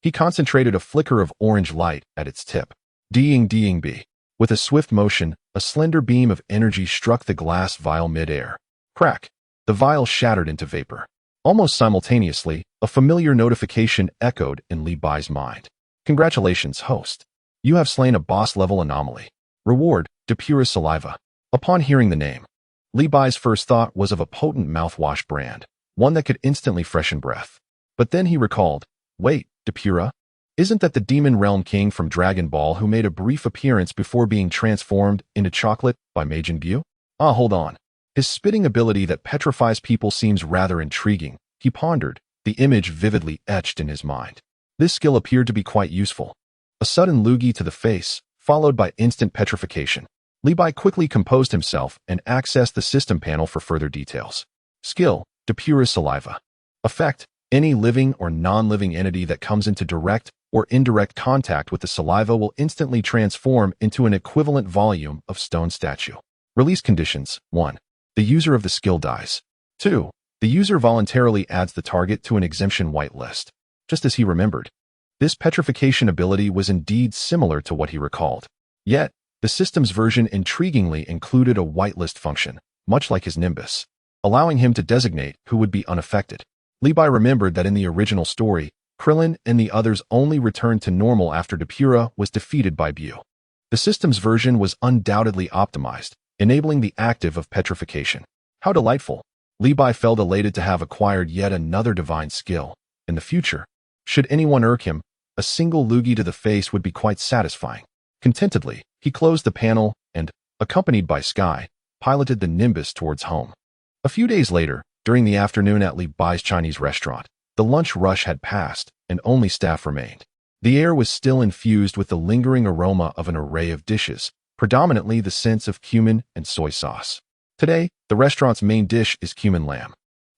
[SPEAKER 1] He concentrated a flicker of orange light at its tip. Ding-ding-be. With a swift motion, a slender beam of energy struck the glass vial mid-air. Crack! The vial shattered into vapor. Almost simultaneously, a familiar notification echoed in Levi's mind. Congratulations, host. You have slain a boss-level anomaly. Reward, Depura's saliva. Upon hearing the name, Levi's first thought was of a potent mouthwash brand, one that could instantly freshen breath. But then he recalled, wait, Depura? Isn't that the Demon Realm King from Dragon Ball who made a brief appearance before being transformed into chocolate by Majin? Ah, hold on. His spitting ability that petrifies people seems rather intriguing, he pondered, the image vividly etched in his mind. This skill appeared to be quite useful. A sudden loogie to the face, followed by instant petrification. Levi quickly composed himself and accessed the system panel for further details. Skill, Depura's saliva. Effect, any living or non-living entity that comes into direct or indirect contact with the saliva will instantly transform into an equivalent volume of stone statue. Release conditions, 1. The user of the skill dies. 2. The user voluntarily adds the target to an exemption whitelist. Just as he remembered, this petrification ability was indeed similar to what he recalled. Yet, the system's version intriguingly included a whitelist function, much like his Nimbus, allowing him to designate who would be unaffected. Li Bai remembered that in the original story, Krillin and the others only returned to normal after Depura was defeated by Bu. The system's version was undoubtedly optimized, enabling the active of petrification. How delightful! Li Bai felt elated to have acquired yet another divine skill. In the future, should anyone irk him, a single loogie to the face would be quite satisfying. Contentedly, he closed the panel and, accompanied by Sky, piloted the Nimbus towards home. A few days later, during the afternoon at Li Bai's Chinese restaurant, the lunch rush had passed, and only staff remained. The air was still infused with the lingering aroma of an array of dishes, predominantly the scents of cumin and soy sauce. Today, the restaurant's main dish is cumin lamb.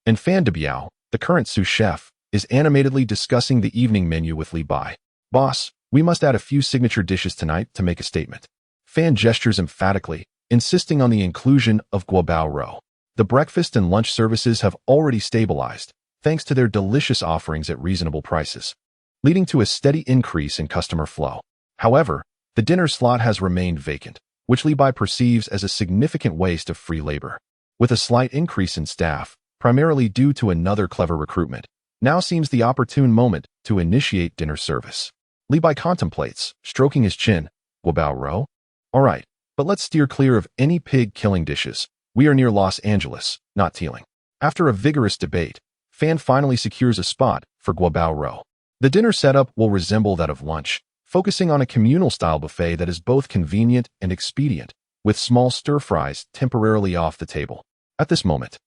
[SPEAKER 1] And Fan Debiao, the current sous chef, is animatedly discussing the evening menu with Li Bai. Boss, we must add a few signature dishes tonight to make a statement. Fan gestures emphatically, insisting on the inclusion of guobao roe. The breakfast and lunch services have already stabilized, thanks to their delicious offerings at reasonable prices, leading to a steady increase in customer flow. However, the dinner slot has remained vacant, which Li Bai perceives as a significant waste of free labor. With a slight increase in staff, primarily due to another clever recruitment, now seems the opportune moment to initiate dinner service. Li Bai contemplates, stroking his chin. Guobao roe? All right, but let's steer clear of any pig-killing dishes. We are near Los Angeles, not Teeling. After a vigorous debate, Fan finally secures a spot for guobao roe. The dinner setup will resemble that of lunch, focusing on a communal-style buffet that is both convenient and expedient, with small stir-fries temporarily off the table. At this moment,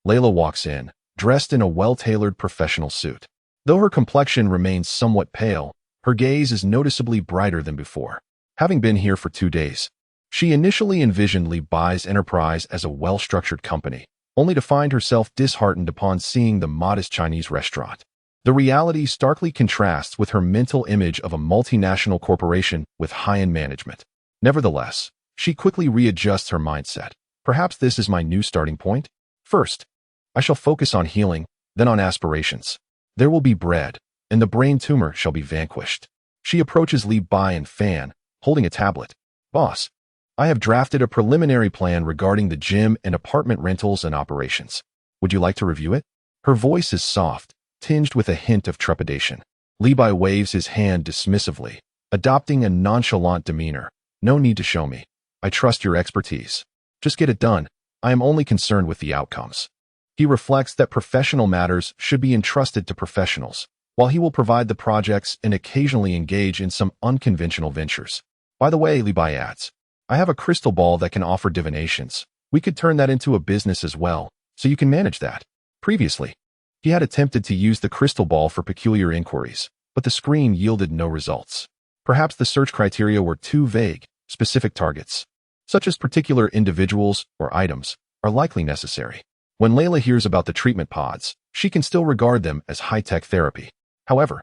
[SPEAKER 1] Layla walks in, dressed in a well-tailored professional suit. Though her complexion remains somewhat pale, her gaze is noticeably brighter than before. Having been here for 2 days, she initially envisioned Li Bai's enterprise as a well-structured company, only to find herself disheartened upon seeing the modest Chinese restaurant. The reality starkly contrasts with her mental image of a multinational corporation with high-end management. Nevertheless, she quickly readjusts her mindset. Perhaps this is my new starting point? First, I shall focus on healing, then on aspirations. There will be bread, and the brain tumor shall be vanquished. She approaches Li Bai and Fan, holding a tablet. Boss, I have drafted a preliminary plan regarding the gym and apartment rentals and operations. Would you like to review it? Her voice is soft, tinged with a hint of trepidation. Li Bai waves his hand dismissively, adopting a nonchalant demeanor. No need to show me. I trust your expertise. Just get it done. I am only concerned with the outcomes. He reflects that professional matters should be entrusted to professionals, while he will provide the projects and occasionally engage in some unconventional ventures. By the way, Li Bai adds, I have a crystal ball that can offer divinations. We could turn that into a business as well, so you can manage that. Previously, he had attempted to use the crystal ball for peculiar inquiries, but the screen yielded no results. Perhaps the search criteria were too vague. Specific targets, such as particular individuals or items, are likely necessary. When Layla hears about the treatment pods, she can still regard them as high-tech therapy. However,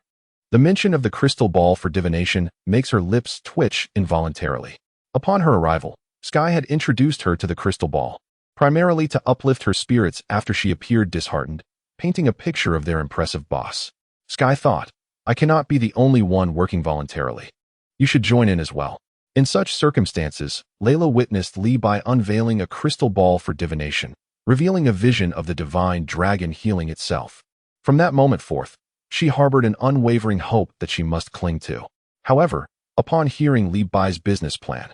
[SPEAKER 1] the mention of the crystal ball for divination makes her lips twitch involuntarily. Upon her arrival, Sky had introduced her to the crystal ball, primarily to uplift her spirits after she appeared disheartened, painting a picture of their impressive boss. Sky thought, I cannot be the only one working voluntarily. You should join in as well. In such circumstances, Layla witnessed Li Bai unveiling a crystal ball for divination, revealing a vision of the divine dragon healing itself. From that moment forth, she harbored an unwavering hope that she must cling to. However, upon hearing Li Bai's business plan,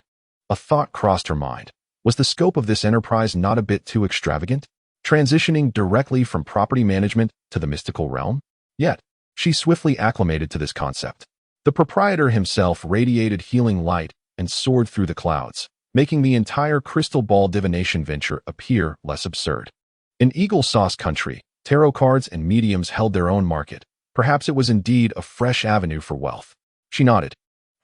[SPEAKER 1] a thought crossed her mind. Was the scope of this enterprise not a bit too extravagant? Transitioning directly from property management to the mystical realm? Yet, she swiftly acclimated to this concept. The proprietor himself radiated healing light and soared through the clouds, making the entire crystal ball divination venture appear less absurd. In Eagle Sauce country, tarot cards and mediums held their own market. Perhaps it was indeed a fresh avenue for wealth. She nodded,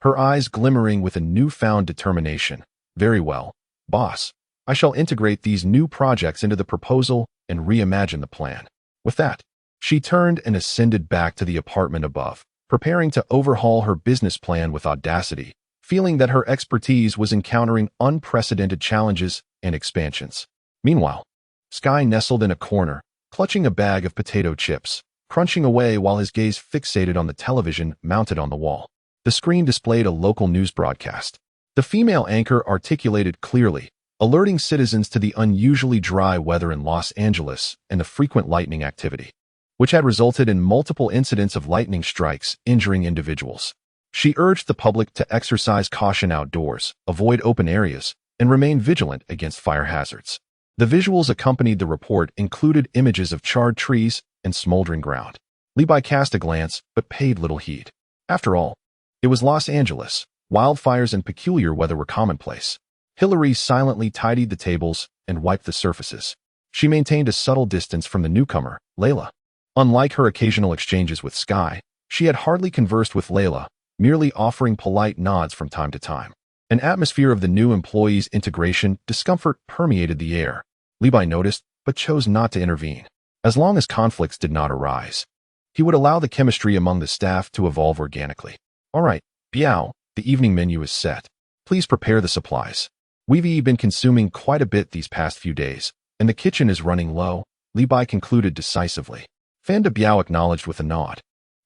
[SPEAKER 1] her eyes glimmering with a newfound determination. Very well, boss. I shall integrate these new projects into the proposal and reimagine the plan. With that, she turned and ascended back to the apartment above, preparing to overhaul her business plan with audacity, feeling that her expertise was encountering unprecedented challenges and expansions. Meanwhile, Sky nestled in a corner, clutching a bag of potato chips, crunching away while his gaze fixated on the television mounted on the wall. The screen displayed a local news broadcast. The female anchor articulated clearly, alerting citizens to the unusually dry weather in Los Angeles and the frequent lightning activity. which had resulted in multiple incidents of lightning strikes injuring individuals. She urged the public to exercise caution outdoors, avoid open areas, and remain vigilant against fire hazards. The visuals accompanied the report included images of charred trees and smoldering ground. Levi cast a glance, but paid little heed. After all, it was Los Angeles. Wildfires and peculiar weather were commonplace. Hillary silently tidied the tables and wiped the surfaces. She maintained a subtle distance from the newcomer, Layla. Unlike her occasional exchanges with Sky, she had hardly conversed with Layla, merely offering polite nods from time to time. An atmosphere of the new employee's integration discomfort permeated the air. Levi noticed, but chose not to intervene. As long as conflicts did not arise, he would allow the chemistry among the staff to evolve organically. All right, Biao, the evening menu is set. Please prepare the supplies. We've been consuming quite a bit these past few days, and the kitchen is running low, Levi concluded decisively. Fanda Biao acknowledged with a nod,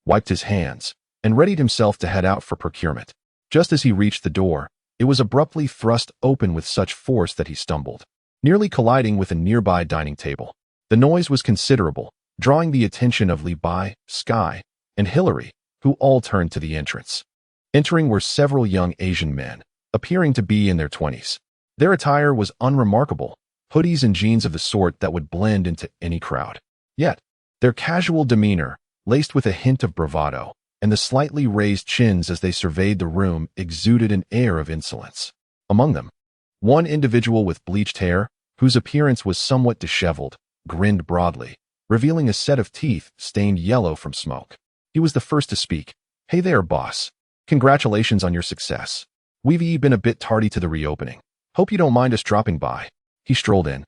[SPEAKER 1] wiped his hands, and readied himself to head out for procurement. Just as he reached the door, it was abruptly thrust open with such force that he stumbled, nearly colliding with a nearby dining table. The noise was considerable, drawing the attention of Levi, Sky, and Hillary, who all turned to the entrance. Entering were several young Asian men, appearing to be in their 20s. Their attire was unremarkable, hoodies and jeans of the sort that would blend into any crowd. Yet, their casual demeanor, laced with a hint of bravado, and the slightly raised chins as they surveyed the room exuded an air of insolence. Among them, one individual with bleached hair, whose appearance was somewhat disheveled, grinned broadly, revealing a set of teeth stained yellow from smoke. He was the first to speak. Hey there, boss. Congratulations on your success. We've been a bit tardy to the reopening. Hope you don't mind us dropping by. He strolled in,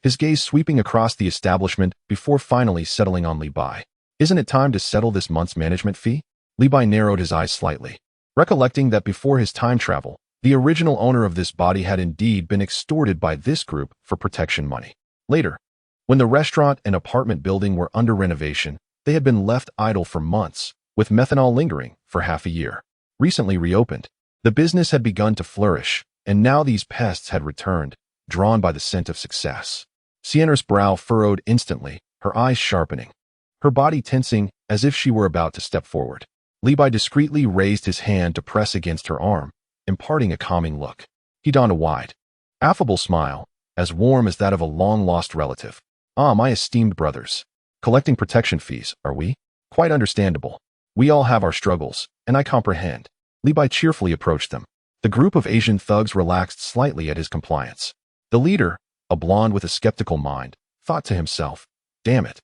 [SPEAKER 1] his gaze sweeping across the establishment before finally settling on Levi. Isn't it time to settle this month's management fee? Levi narrowed his eyes slightly, recollecting that before his time travel, the original owner of this body had indeed been extorted by this group for protection money. Later, when the restaurant and apartment building were under renovation, they had been left idle for months, with methanol lingering for half a year. Recently reopened, the business had begun to flourish, and now these pests had returned, drawn by the scent of success. Sienna's brow furrowed instantly, her eyes sharpening, her body tensing as if she were about to step forward. Levi discreetly raised his hand to press against her arm, imparting a calming look. He donned a wide, affable smile, as warm as that of a long-lost relative. Ah, my esteemed brothers. Collecting protection fees, are we? Quite understandable. We all have our struggles, and I comprehend. Levi cheerfully approached them. The group of Asian thugs relaxed slightly at his compliance. The leader, a blonde with a skeptical mind, thought to himself, damn it.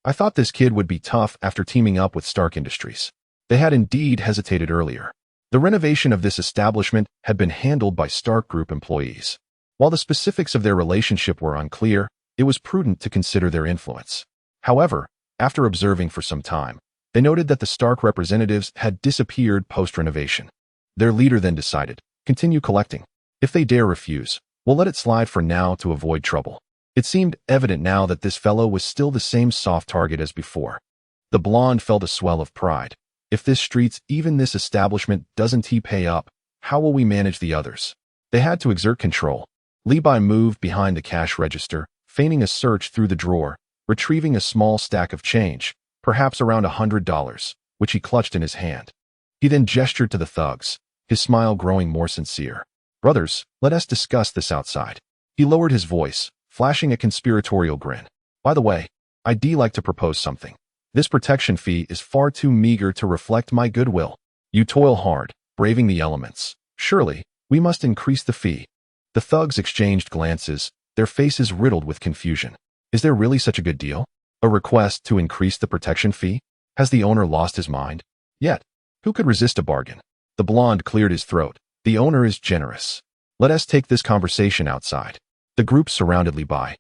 [SPEAKER 1] I thought this kid would be tough after teaming up with Stark Industries. They had indeed hesitated earlier. The renovation of this establishment had been handled by Stark Group employees. While the specifics of their relationship were unclear, it was prudent to consider their influence. However, after observing for some time, they noted that the Stark representatives had disappeared post-renovation. Their leader then decided, continue collecting. If they dare refuse, we'll let it slide for now to avoid trouble. It seemed evident now that this fellow was still the same soft target as before. The blonde felt a swell of pride. If this street's even this establishment doesn't pay up, how will we manage the others? They had to exert control. Levi moved behind the cash register, feigning a search through the drawer, retrieving a small stack of change, perhaps around $100, which he clutched in his hand. He then gestured to the thugs, his smile growing more sincere. Brothers, let us discuss this outside. He lowered his voice, flashing a conspiratorial grin. By the way, I'd like to propose something. This protection fee is far too meager to reflect my goodwill. You toil hard, braving the elements. Surely, we must increase the fee. The thugs exchanged glances, their faces riddled with confusion. Is there really such a good deal? A request to increase the protection fee? Has the owner lost his mind? Yet, who could resist a bargain? The blonde cleared his throat. The owner is generous. Let us take this conversation outside. The group surrounded Levi,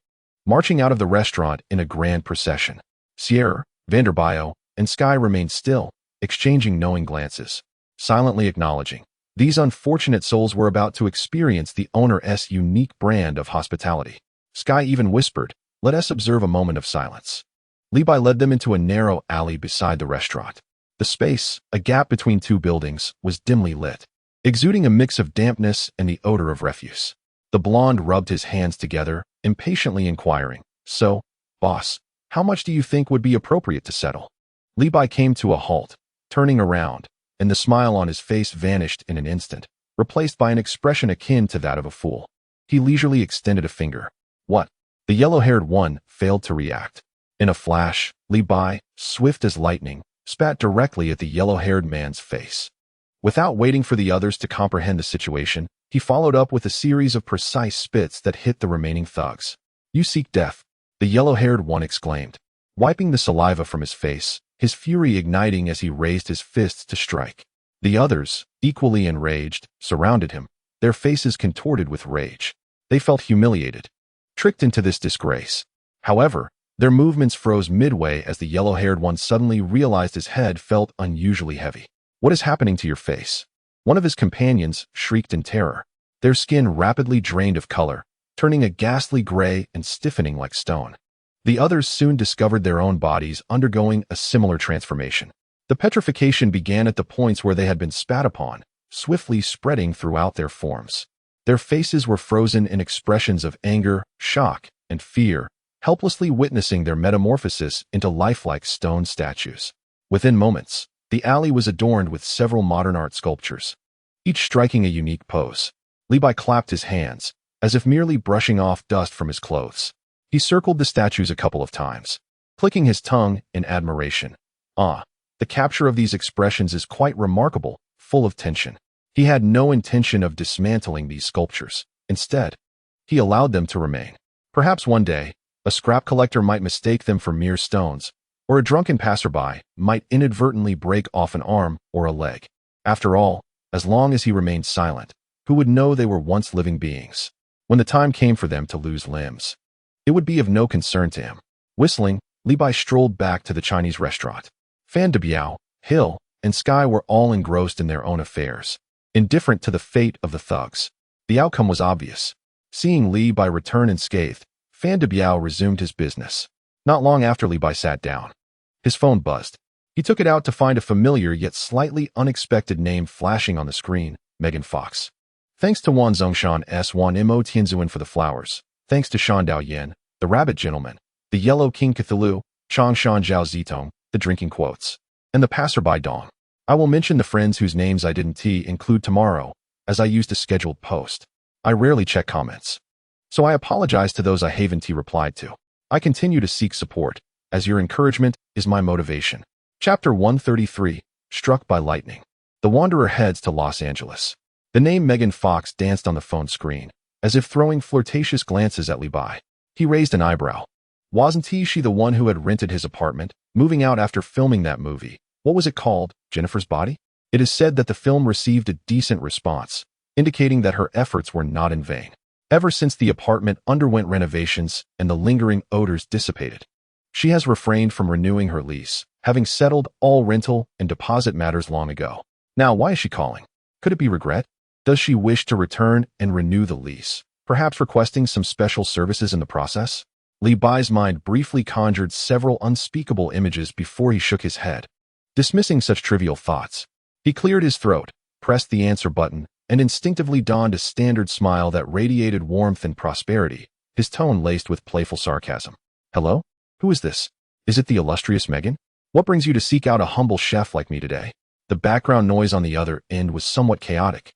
[SPEAKER 1] marching out of the restaurant in a grand procession. Sierra, Vanderbio, and Sky remained still, exchanging knowing glances, silently acknowledging. These unfortunate souls were about to experience the owner's unique brand of hospitality. Sky even whispered, let us observe a moment of silence. Levi led them into a narrow alley beside the restaurant. The space, a gap between two buildings, was dimly lit, exuding a mix of dampness and the odor of refuse. The blonde rubbed his hands together, impatiently inquiring, so, boss, How much do you think would be appropriate to settle? Li Bai came to a halt, turning around, and the smile on his face vanished in an instant, replaced by an expression akin to that of a fool. He leisurely extended a finger. What? The yellow-haired one failed to react. In a flash, Li Bai, swift as lightning, spat directly at the yellow-haired man's face. Without waiting for the others to comprehend the situation, he followed up with a series of precise spits that hit the remaining thugs. You seek death, the yellow-haired one exclaimed, wiping the saliva from his face, his fury igniting as he raised his fists to strike. The others, equally enraged, surrounded him, their faces contorted with rage. They felt humiliated, tricked into this disgrace. However, their movements froze midway as the yellow-haired one suddenly realized his head felt unusually heavy. What is happening to your face? One of his companions shrieked in terror. Their skin rapidly drained of color, turning a ghastly gray and stiffening like stone. The others soon discovered their own bodies undergoing a similar transformation. The petrification began at the points where they had been spat upon, swiftly spreading throughout their forms. Their faces were frozen in expressions of anger, shock, and fear, helplessly witnessing their metamorphosis into lifelike stone statues. Within moments, the alley was adorned with several modern art sculptures, each striking a unique pose. Li Bai clapped his hands, as if merely brushing off dust from his clothes. He circled the statues a couple of times, clicking his tongue in admiration. The capture of these expressions is quite remarkable, full of tension. He had no intention of dismantling these sculptures. Instead, he allowed them to remain. Perhaps one day, a scrap collector might mistake them for mere stones, or a drunken passerby might inadvertently break off an arm or a leg. After all, as long as he remained silent, who would know they were once living beings? When the time came for them to lose limbs, it would be of no concern to him. Whistling, Li Bai strolled back to the Chinese restaurant. Fan Debiao, Hill, and Sky were all engrossed in their own affairs, indifferent to the fate of the thugs. The outcome was obvious. Seeing Li Bai return unscathed, Fan Debiao resumed his business. Not long after Li Bai sat down, his phone buzzed. He took it out to find a familiar yet slightly unexpected name flashing on the screen, Megan Fox. Thanks to Wan Zongshan S. Wan Mo Tianzuan for the flowers. Thanks to Shan Dao Yin, the rabbit gentleman, the yellow King Cthulhu, Chang Shan Zhao Zitong, the drinking quotes, and the passerby Dong. I will mention the friends whose names I didn't include tomorrow, as I used a scheduled post. I rarely check comments, so I apologize to those I haven't replied to. I continue to seek support, as your encouragement is my motivation. Chapter 133, Struck by Lightning. The Wanderer heads to Los Angeles. The name Megan Fox danced on the phone screen, as if throwing flirtatious glances at Li Bai. He raised an eyebrow. Wasn't she the one who had rented his apartment, moving out after filming that movie? What was it called? Jennifer's Body? It is said that the film received a decent response, indicating that her efforts were not in vain. Ever since the apartment underwent renovations and the lingering odors dissipated, she has refrained from renewing her lease, having settled all rental and deposit matters long ago. Now, why is she calling? Could it be regret? Does she wish to return and renew the lease, perhaps requesting some special services in the process? Li Bai's mind briefly conjured several unspeakable images before he shook his head. Dismissing such trivial thoughts, he cleared his throat, pressed the answer button, and instinctively donned a standard smile that radiated warmth and prosperity, his tone laced with playful sarcasm. Hello? Who is this? Is it the illustrious Megan? What brings you to seek out a humble chef like me today? The background noise on the other end was somewhat chaotic,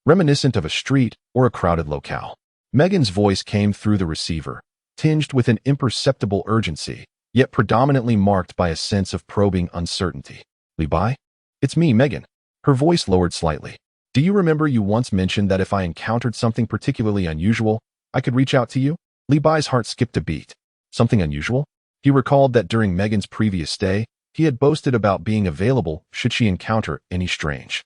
[SPEAKER 1] reminiscent of a street or a crowded locale. Megan's voice came through the receiver, tinged with an imperceptible urgency, yet predominantly marked by a sense of probing uncertainty. Li Bai? It's me, Megan. Her voice lowered slightly. Do you remember you once mentioned that if I encountered something particularly unusual, I could reach out to you? Li Bai's heart skipped a beat. Something unusual? He recalled that during Megan's previous stay, he had boasted about being available should she encounter any strange,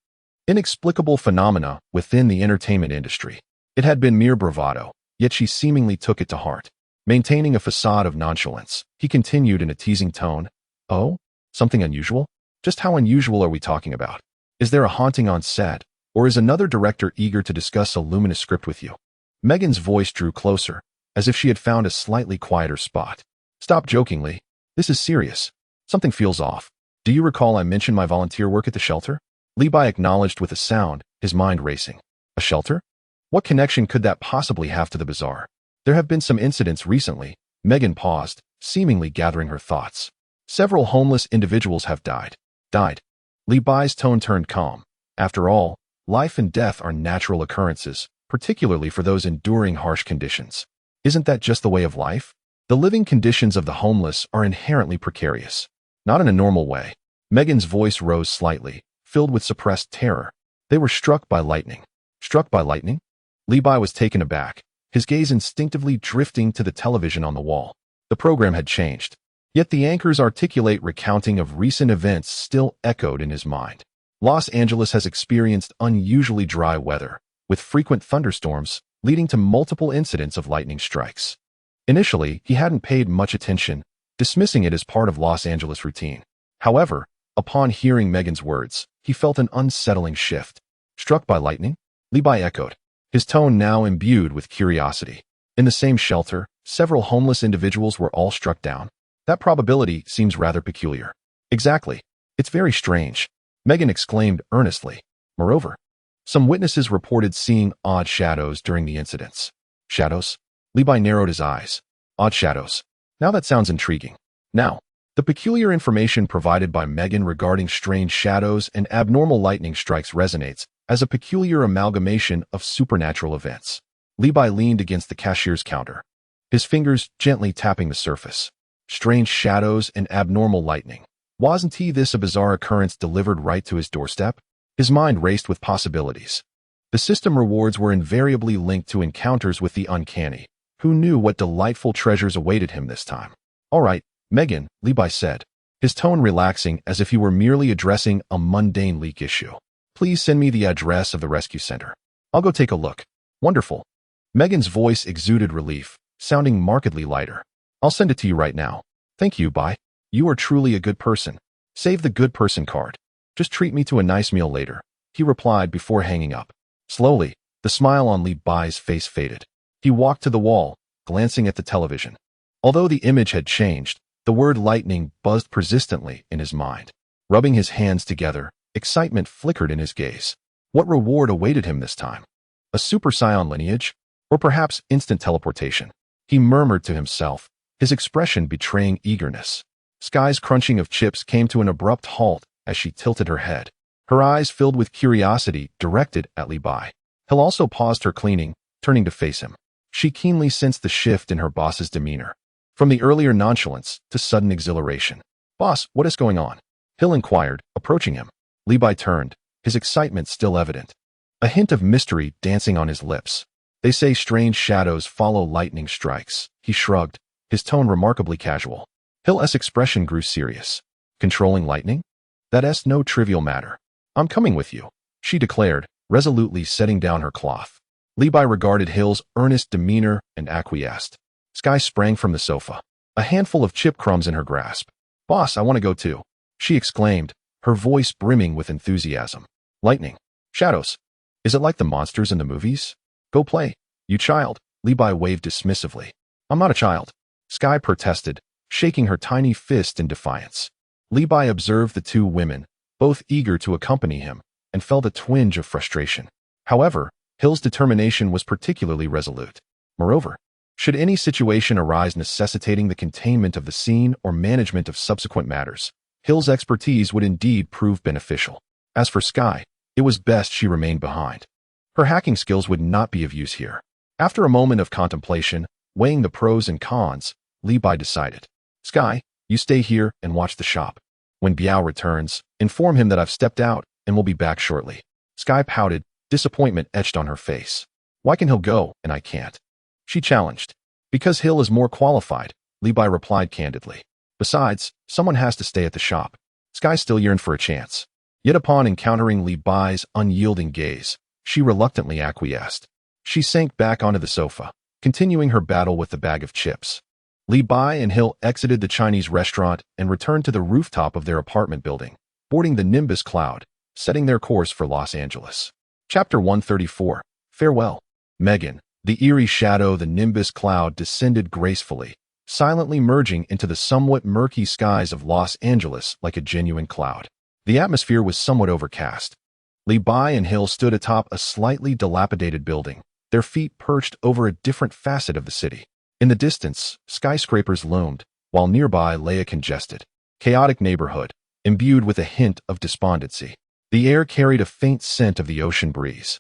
[SPEAKER 1] inexplicable phenomena within the entertainment industry. It had been mere bravado, yet she seemingly took it to heart. Maintaining a facade of nonchalance, he continued in a teasing tone. Oh? Something unusual? Just how unusual are we talking about? Is there a haunting on set, or is another director eager to discuss a luminous script with you? Megan's voice drew closer, as if she had found a slightly quieter spot. Stop joking, Li. This is serious. Something feels off. Do you recall I mentioned my volunteer work at the shelter? Li Bai acknowledged with a sound, his mind racing. A shelter? What connection could that possibly have to the bazaar? There have been some incidents recently. Megan paused, seemingly gathering her thoughts. Several homeless individuals have died. Died. Li Bai's tone turned calm. After all, life and death are natural occurrences, particularly for those enduring harsh conditions. Isn't that just the way of life? The living conditions of the homeless are inherently precarious. Not in a normal way. Megan's voice rose slightly, filled with suppressed terror. They were struck by lightning. Struck by lightning? Li Bai was taken aback, his gaze instinctively drifting to the television on the wall. The program had changed. Yet the anchor's articulate recounting of recent events still echoed in his mind. Los Angeles has experienced unusually dry weather, with frequent thunderstorms leading to multiple incidents of lightning strikes. Initially, he hadn't paid much attention, dismissing it as part of Los Angeles routine. However, upon hearing Megan's words, he felt an unsettling shift. Struck by lightning? Li Bai echoed, his tone now imbued with curiosity. In the same shelter, several homeless individuals were all struck down. That probability seems rather peculiar. Exactly. It's very strange, Megan exclaimed earnestly. Moreover, some witnesses reported seeing odd shadows during the incidents. Shadows? Li Bai narrowed his eyes. Odd shadows. Now that sounds intriguing. Now, the peculiar information provided by Megan regarding strange shadows and abnormal lightning strikes resonates as a peculiar amalgamation of supernatural events. Li Bai leaned against the cashier's counter, his fingers gently tapping the surface. Strange shadows and abnormal lightning. Wasn't this a bizarre occurrence delivered right to his doorstep? His mind raced with possibilities. The system rewards were invariably linked to encounters with the uncanny. Who knew what delightful treasures awaited him this time? All right, Megan, Li Bai said, his tone relaxing as if he were merely addressing a mundane leak issue. Please send me the address of the rescue center. I'll go take a look. Wonderful. Megan's voice exuded relief, sounding markedly lighter. I'll send it to you right now. Thank you, Bai. You are truly a good person. Save the good person card. Just treat me to a nice meal later, he replied before hanging up. Slowly, the smile on Li Bai's face faded. He walked to the wall, glancing at the television. Although the image had changed, the word lightning buzzed persistently in his mind. Rubbing his hands together, excitement flickered in his gaze. What reward awaited him this time? A Super Saiyan lineage? Or perhaps instant teleportation? He murmured to himself, his expression betraying eagerness. Sky's crunching of chips came to an abrupt halt as she tilted her head. Her eyes filled with curiosity directed at Li Bai. Hill also paused her cleaning, turning to face him. She keenly sensed the shift in her boss's demeanor. From the earlier nonchalance to sudden exhilaration. Boss, what is going on? Hill inquired, approaching him. Li Bai turned, his excitement still evident. A hint of mystery dancing on his lips. They say strange shadows follow lightning strikes. He shrugged, his tone remarkably casual. Hill's expression grew serious. Controlling lightning? That's no trivial matter. I'm coming with you, she declared, resolutely setting down her cloth. Li Bai regarded Hill's earnest demeanor and acquiesced. Sky sprang from the sofa, a handful of chip crumbs in her grasp. Boss, I want to go too, she exclaimed, her voice brimming with enthusiasm. Lightning. Shadows. Is it like the monsters in the movies? Go play, you child, Li Bai waved dismissively. I'm not a child, Sky protested, shaking her tiny fist in defiance. Li Bai observed the two women, both eager to accompany him, and felt a twinge of frustration. However, Hill's determination was particularly resolute. Moreover, should any situation arise necessitating the containment of the scene or management of subsequent matters, Hill's expertise would indeed prove beneficial. As for Sky, it was best she remained behind. Her hacking skills would not be of use here. After a moment of contemplation, weighing the pros and cons, Li Bai decided. Sky, you stay here and watch the shop. When Biao returns, inform him that I've stepped out and will be back shortly. Sky pouted, disappointment etched on her face. Why can Hill go and I can't? She challenged. Because Hill is more qualified, Li Bai replied candidly. Besides, someone has to stay at the shop. Sky still yearned for a chance. Yet upon encountering Li Bai's unyielding gaze, she reluctantly acquiesced. She sank back onto the sofa, continuing her battle with the bag of chips. Li Bai and Hill exited the Chinese restaurant and returned to the rooftop of their apartment building, boarding the Nimbus cloud, setting their course for Los Angeles. Chapter 134. Farewell. Megan. The eerie shadow of the Nimbus cloud descended gracefully, silently merging into the somewhat murky skies of Los Angeles like a genuine cloud. The atmosphere was somewhat overcast. Li Bai and Hill stood atop a slightly dilapidated building, their feet perched over a different facet of the city. In the distance, skyscrapers loomed, while nearby lay a congested, chaotic neighborhood, imbued with a hint of despondency. The air carried a faint scent of the ocean breeze,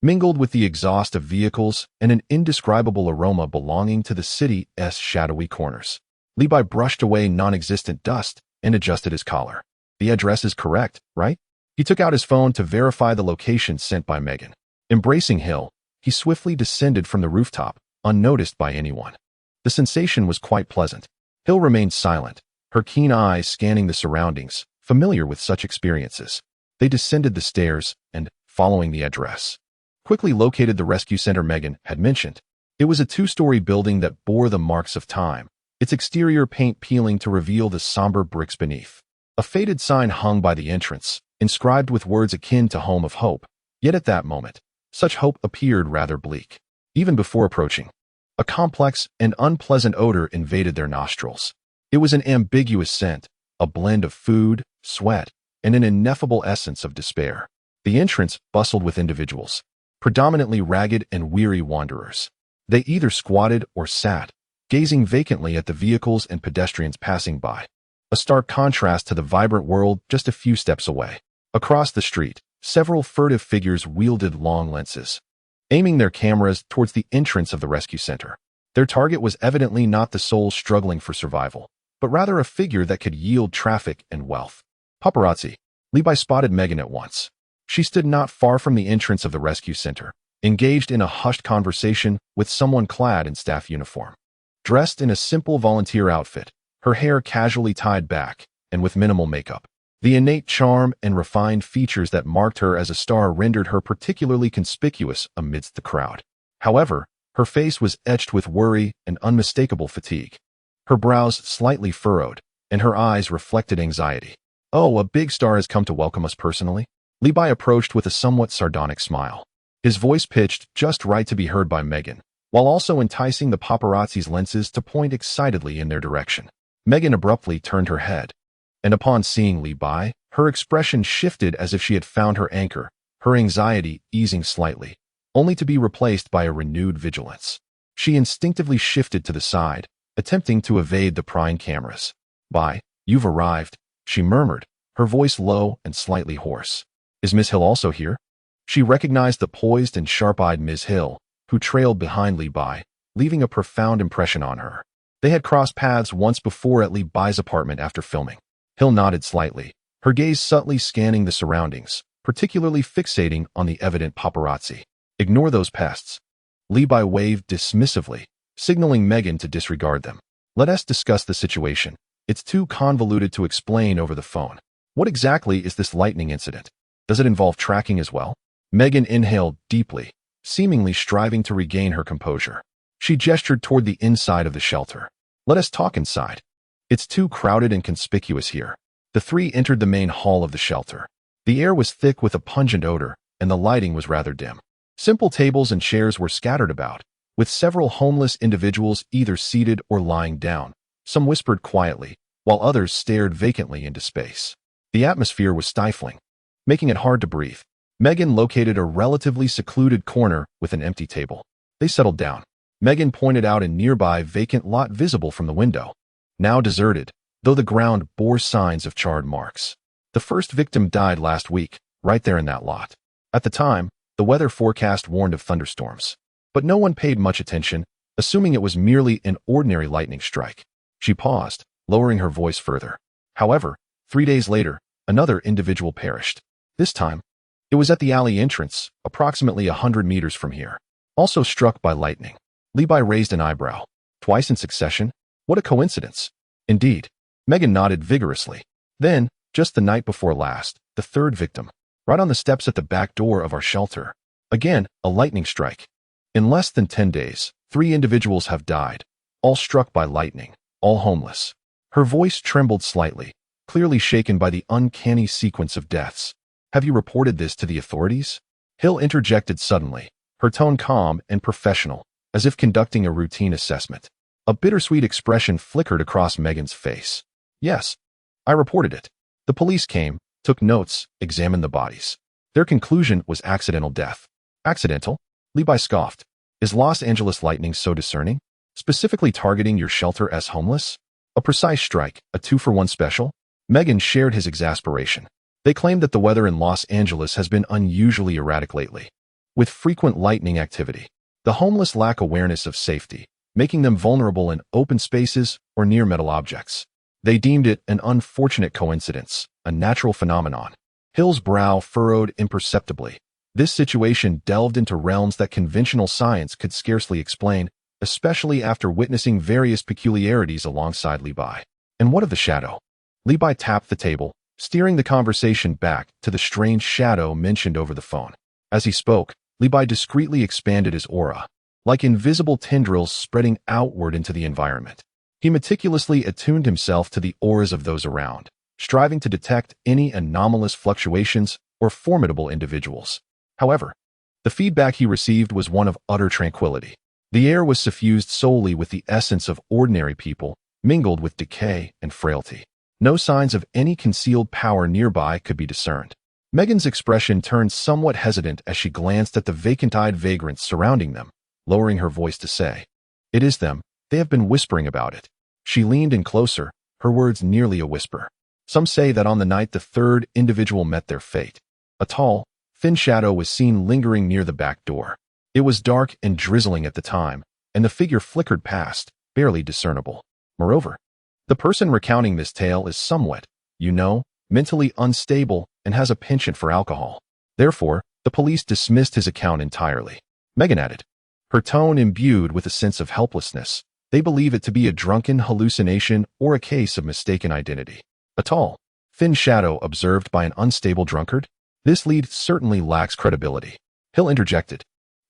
[SPEAKER 1] mingled with the exhaust of vehicles and an indescribable aroma belonging to the city's shadowy corners. Levi brushed away non-existent dust and adjusted his collar. The address is correct, right? He took out his phone to verify the location sent by Megan. Embracing Hill, he swiftly descended from the rooftop, unnoticed by anyone. The sensation was quite pleasant. Hill remained silent, her keen eyes scanning the surroundings, familiar with such experiences. They descended the stairs and, following the address, quickly located the rescue center Megan had mentioned. It was a two-story building that bore the marks of time, its exterior paint peeling to reveal the somber bricks beneath. A faded sign hung by the entrance, inscribed with words akin to Home of Hope. Yet at that moment, such hope appeared rather bleak. Even before approaching, a complex and unpleasant odor invaded their nostrils. It was an ambiguous scent, a blend of food, sweat, and an ineffable essence of despair. The entrance bustled with individuals, predominantly ragged and weary wanderers. They either squatted or sat, gazing vacantly at the vehicles and pedestrians passing by. A stark contrast to the vibrant world just a few steps away. Across the street, several furtive figures wielded long lenses, aiming their cameras towards the entrance of the rescue center. Their target was evidently not the soul struggling for survival, but rather a figure that could yield traffic and wealth. Paparazzi. Levi spotted Megan at once. She stood not far from the entrance of the rescue center, engaged in a hushed conversation with someone clad in staff uniform. Dressed in a simple volunteer outfit, her hair casually tied back, and with minimal makeup. The innate charm and refined features that marked her as a star rendered her particularly conspicuous amidst the crowd. However, her face was etched with worry and unmistakable fatigue. Her brows slightly furrowed, and her eyes reflected anxiety. "Oh, a big star has come to welcome us personally?" Levi approached with a somewhat sardonic smile. His voice pitched just right to be heard by Megan, while also enticing the paparazzi's lenses to point excitedly in their direction. Megan abruptly turned her head, and upon seeing Levi, her expression shifted as if she had found her anchor, her anxiety easing slightly, only to be replaced by a renewed vigilance. She instinctively shifted to the side, attempting to evade the prying cameras. "You've arrived," she murmured, her voice low and slightly hoarse. "Is Miss Hill also here?" She recognized the poised and sharp-eyed Ms. Hill, who trailed behind Levi, leaving a profound impression on her. They had crossed paths once before at Levi's apartment after filming. Hill nodded slightly, her gaze subtly scanning the surroundings, particularly fixating on the evident paparazzi. "Ignore those pests." Levi waved dismissively, signaling Megan to disregard them. "Let us discuss the situation. It's too convoluted to explain over the phone. What exactly is this lightning incident? Does it involve tracking as well?" Megan inhaled deeply, seemingly striving to regain her composure. She gestured toward the inside of the shelter. "Let us talk inside. It's too crowded and conspicuous here." The three entered the main hall of the shelter. The air was thick with a pungent odor, and the lighting was rather dim. Simple tables and chairs were scattered about, with several homeless individuals either seated or lying down. Some whispered quietly, while others stared vacantly into space. The atmosphere was stifling, making it hard to breathe. Megan located a relatively secluded corner with an empty table. They settled down. Megan pointed out a nearby vacant lot visible from the window, now deserted, though the ground bore signs of charred marks. The first victim died last week, right there in that lot. At the time, the weather forecast warned of thunderstorms, but no one paid much attention, assuming it was merely an ordinary lightning strike. She paused, lowering her voice further. However, 3 days later, another individual perished. This time, it was at the alley entrance, approximately 100 meters from here, also struck by lightning. Levi raised an eyebrow. "Twice in succession? What a coincidence." "Indeed." Megan nodded vigorously. "Then, just the night before last, the third victim, right on the steps at the back door of our shelter. Again, a lightning strike. In less than 10 days, 3 individuals have died, all struck by lightning, all homeless." Her voice trembled slightly, clearly shaken by the uncanny sequence of deaths. "Have you reported this to the authorities?" Hill interjected suddenly, her tone calm and professional, as if conducting a routine assessment. A bittersweet expression flickered across Megan's face. "Yes, I reported it. The police came, took notes, examined the bodies. Their conclusion was accidental death." "Accidental?" Levi scoffed. "Is Los Angeles lightning so discerning? Specifically targeting your shelter as homeless?" A precise strike, a 2-for-1 special? Megan shared his exasperation. They claimed that the weather in Los Angeles has been unusually erratic lately, with frequent lightning activity. The homeless lack awareness of safety, making them vulnerable in open spaces or near metal objects. They deemed it an unfortunate coincidence, a natural phenomenon. Hill's brow furrowed imperceptibly. This situation delved into realms that conventional science could scarcely explain, especially after witnessing various peculiarities alongside Levi. And what of the shadow? Levi tapped the table, steering the conversation back to the strange shadow mentioned over the phone. As he spoke, Levi discreetly expanded his aura, like invisible tendrils spreading outward into the environment. He meticulously attuned himself to the auras of those around, striving to detect any anomalous fluctuations or formidable individuals. However, the feedback he received was one of utter tranquility. The air was suffused solely with the essence of ordinary people, mingled with decay and frailty. No signs of any concealed power nearby could be discerned. Megan's expression turned somewhat hesitant as she glanced at the vacant-eyed vagrants surrounding them, lowering her voice to say, "It is them. They have been whispering about it." She leaned in closer, her words nearly a whisper. Some say that on the night the third individual met their fate, a tall, thin shadow was seen lingering near the back door. It was dark and drizzling at the time, and the figure flickered past, barely discernible. Moreover, the person recounting this tale is somewhat, mentally unstable and has a penchant for alcohol. Therefore, the police dismissed his account entirely. Megan added, her tone imbued with a sense of helplessness. They believe it to be a drunken hallucination or a case of mistaken identity. A tall, thin shadow observed by an unstable drunkard? This lead certainly lacks credibility. Hill interjected,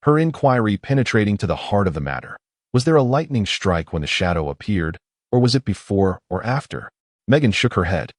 [SPEAKER 1] her inquiry penetrating to the heart of the matter. Was there a lightning strike when the shadow appeared, or was it before or after? Megan shook her head.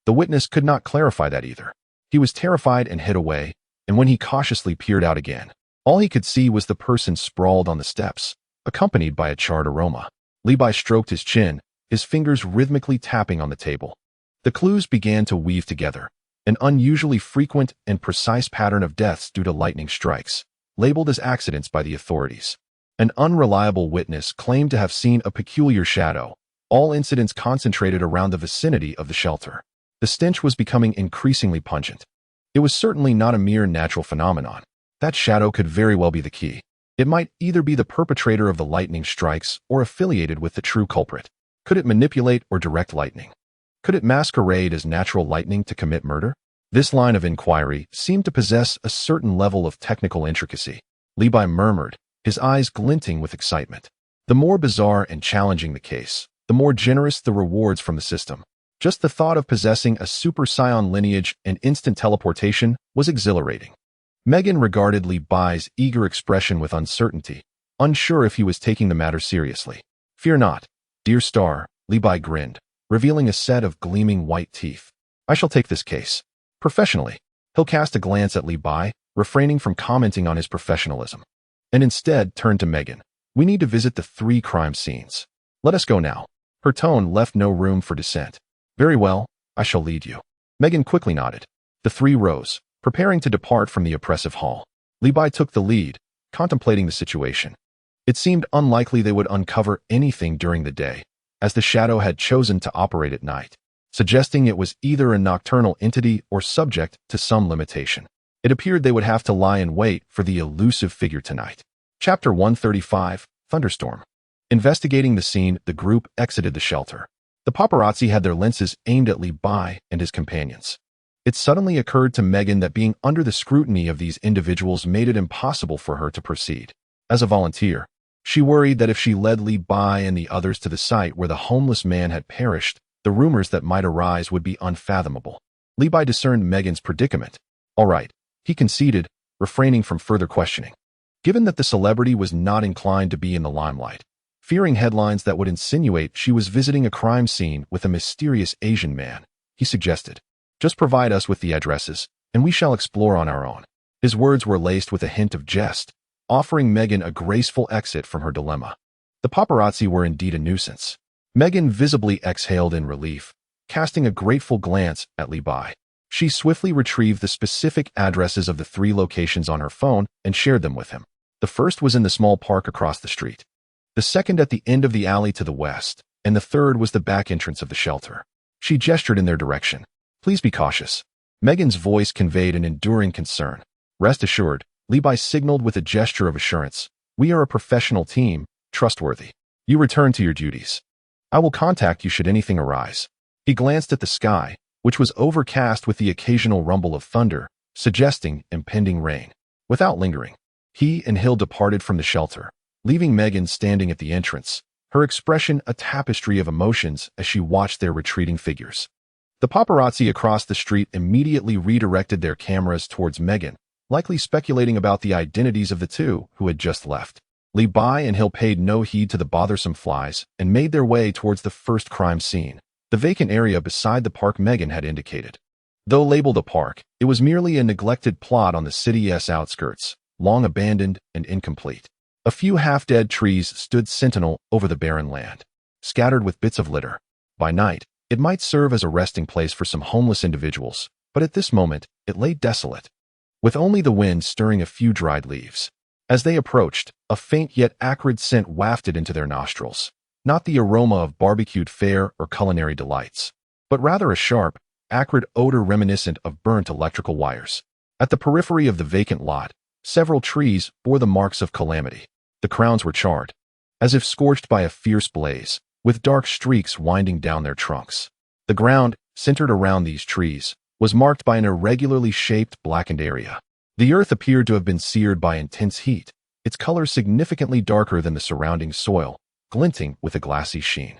[SPEAKER 1] The witness could not clarify that either. He was terrified and hid away, and when he cautiously peered out again, all he could see was the person sprawled on the steps, accompanied by a charred aroma. Levi stroked his chin, his fingers rhythmically tapping on the table. The clues began to weave together, an unusually frequent and precise pattern of deaths due to lightning strikes, labeled as accidents by the authorities. An unreliable witness claimed to have seen a peculiar shadow, all incidents concentrated around the vicinity of the shelter. The stench was becoming increasingly pungent. It was certainly not a mere natural phenomenon. That shadow could very well be the key. It might either be the perpetrator of the lightning strikes or affiliated with the true culprit. Could it manipulate or direct lightning? Could it masquerade as natural lightning to commit murder? This line of inquiry seemed to possess a certain level of technical intricacy. Levi murmured, his eyes glinting with excitement. The more bizarre and challenging the case, the more generous the rewards from the system. Just the thought of possessing a super scion lineage and instant teleportation was exhilarating. Megan regarded Levi's eager expression with uncertainty, unsure if he was taking the matter seriously. "Fear not, dear star," Levi grinned, revealing a set of gleaming white teeth. "I shall take this case professionally." He'll cast a glance at Levi, refraining from commenting on his professionalism, and instead turned to Megan. "We need to visit the 3 crime scenes. Let us go now." Her tone left no room for dissent. "Very well, I shall lead you." Megan quickly nodded. The 3 rose, preparing to depart from the oppressive hall. Levi took the lead, contemplating the situation. It seemed unlikely they would uncover anything during the day, as the shadow had chosen to operate at night, suggesting it was either a nocturnal entity or subject to some limitation. It appeared they would have to lie in wait for the elusive figure tonight. Chapter 135, Thunderstorm. Investigating the scene, the group exited the shelter. The paparazzi had their lenses aimed at Levi and his companions. It suddenly occurred to Megan that being under the scrutiny of these individuals made it impossible for her to proceed. As a volunteer, she worried that if she led Levi and the others to the site where the homeless man had perished, the rumors that might arise would be unfathomable. Levi discerned Megan's predicament. "All right," he conceded, refraining from further questioning. Given that the celebrity was not inclined to be in the limelight, fearing headlines that would insinuate she was visiting a crime scene with a mysterious Asian man, he suggested, "Just provide us with the addresses, and we shall explore on our own." His words were laced with a hint of jest, offering Megan a graceful exit from her dilemma. The paparazzi were indeed a nuisance. Megan visibly exhaled in relief, casting a grateful glance at Levi. She swiftly retrieved the specific addresses of the 3 locations on her phone and shared them with him. The first was in the small park across the street. The second at the end of the alley to the west, and the third was the back entrance of the shelter. She gestured in their direction. Please be cautious. Megan's voice conveyed an enduring concern. Rest assured, Levi signaled with a gesture of assurance. We are a professional team, trustworthy. You return to your duties. I will contact you should anything arise. He glanced at the sky, which was overcast with the occasional rumble of thunder, suggesting impending rain. Without lingering, he and Hill departed from the shelter, leaving Megan standing at the entrance, her expression a tapestry of emotions as she watched their retreating figures. The paparazzi across the street immediately redirected their cameras towards Megan, likely speculating about the identities of the two who had just left. Levi and Hill paid no heed to the bothersome flies and made their way towards the first crime scene, the vacant area beside the park Megan had indicated. Though labeled a park, it was merely a neglected plot on the city's outskirts, long abandoned and incomplete. A few half-dead trees stood sentinel over the barren land, scattered with bits of litter. By night, it might serve as a resting place for some homeless individuals, but at this moment, it lay desolate, with only the wind stirring a few dried leaves. As they approached, a faint yet acrid scent wafted into their nostrils, not the aroma of barbecued fare or culinary delights, but rather a sharp, acrid odor reminiscent of burnt electrical wires. At the periphery of the vacant lot, several trees bore the marks of calamity. The crowns were charred, as if scorched by a fierce blaze, with dark streaks winding down their trunks. The ground, centered around these trees, was marked by an irregularly shaped blackened area. The earth appeared to have been seared by intense heat, its color significantly darker than the surrounding soil, glinting with a glassy sheen.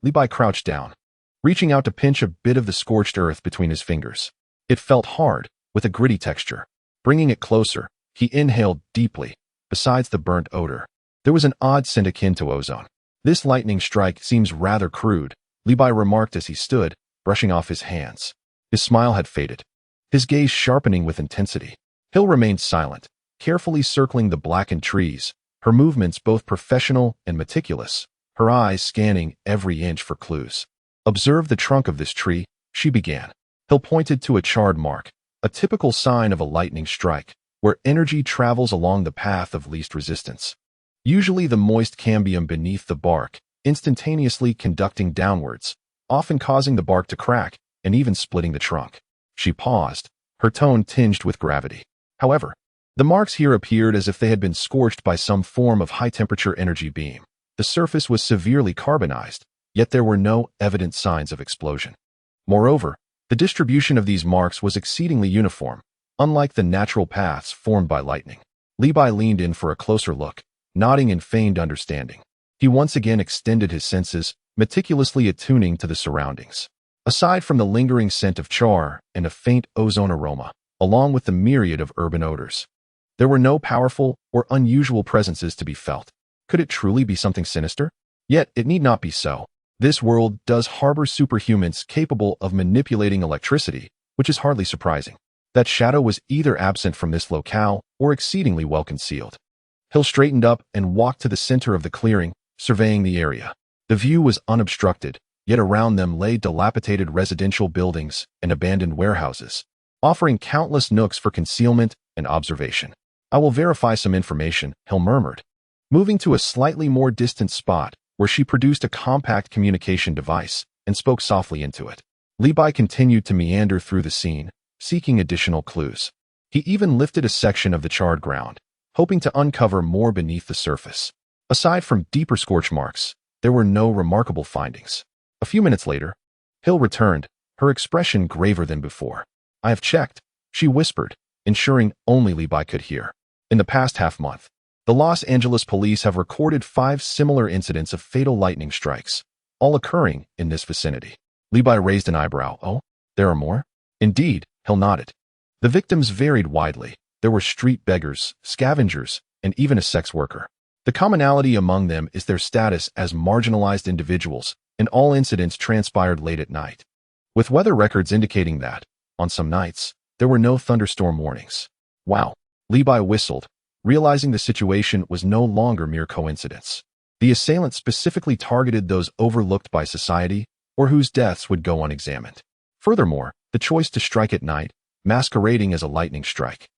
[SPEAKER 1] Levi crouched down, reaching out to pinch a bit of the scorched earth between his fingers. It felt hard, with a gritty texture. Bringing it closer, he inhaled deeply. Besides the burnt odor, there was an odd scent akin to ozone. This lightning strike seems rather crude, Levi remarked as he stood, brushing off his hands. His smile had faded, his gaze sharpening with intensity. Hill remained silent, carefully circling the blackened trees, her movements both professional and meticulous, her eyes scanning every inch for clues. Observe the trunk of this tree, she began. Hill pointed to a charred mark, a typical sign of a lightning strike, where energy travels along the path of least resistance. Usually the moist cambium beneath the bark, instantaneously conducting downwards, often causing the bark to crack and even splitting the trunk. She paused, her tone tinged with gravity. However, the marks here appeared as if they had been scorched by some form of high-temperature energy beam. The surface was severely carbonized, yet there were no evident signs of explosion. Moreover, the distribution of these marks was exceedingly uniform, unlike the natural paths formed by lightning. Levi leaned in for a closer look, nodding in feigned understanding. He once again extended his senses, meticulously attuning to the surroundings. Aside from the lingering scent of char and a faint ozone aroma, along with the myriad of urban odors, there were no powerful or unusual presences to be felt. Could it truly be something sinister? Yet it need not be so. This world does harbor superhumans capable of manipulating electricity, which is hardly surprising. That shadow was either absent from this locale or exceedingly well concealed. Hill straightened up and walked to the center of the clearing, surveying the area. The view was unobstructed, yet around them lay dilapidated residential buildings and abandoned warehouses, offering countless nooks for concealment and observation. I will verify some information, Hill murmured, moving to a slightly more distant spot where she produced a compact communication device and spoke softly into it. Levi continued to meander through the scene, seeking additional clues. He even lifted a section of the charred ground, hoping to uncover more beneath the surface. Aside from deeper scorch marks, there were no remarkable findings. A few minutes later, Hill returned, her expression graver than before. I have checked, she whispered, ensuring only Levi could hear. In the past half-month, the Los Angeles police have recorded 5 similar incidents of fatal lightning strikes, all occurring in this vicinity. Levi raised an eyebrow. Oh, there are more? Indeed, Hill nodded. The victims varied widely. There were street beggars, scavengers, and even a sex worker. The commonality among them is their status as marginalized individuals, and all incidents transpired late at night, with weather records indicating that, on some nights, there were no thunderstorm warnings. Wow, Levi whistled, realizing the situation was no longer mere coincidence. The assailant specifically targeted those overlooked by society or whose deaths would go unexamined. Furthermore, the choice to strike at night, masquerading as a lightning strike,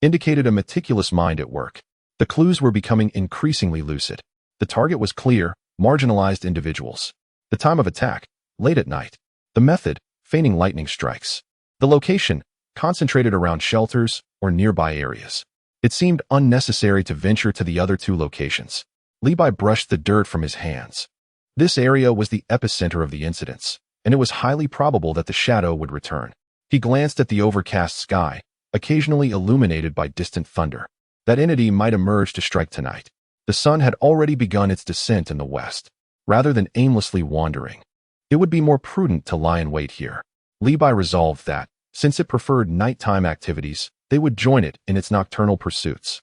[SPEAKER 1] indicated a meticulous mind at work. The clues were becoming increasingly lucid. The target was clear, marginalized individuals. The time of attack, late at night. The method, feigning lightning strikes. The location, concentrated around shelters or nearby areas. It seemed unnecessary to venture to the other two locations. Levi brushed the dirt from his hands. This area was the epicenter of the incidents, and it was highly probable that the shadow would return. He glanced at the overcast sky, occasionally illuminated by distant thunder. That entity might emerge to strike tonight. The sun had already begun its descent in the west. Rather than aimlessly wandering, it would be more prudent to lie in wait here. Levi resolved that, since it preferred nighttime activities, they would join it in its nocturnal pursuits.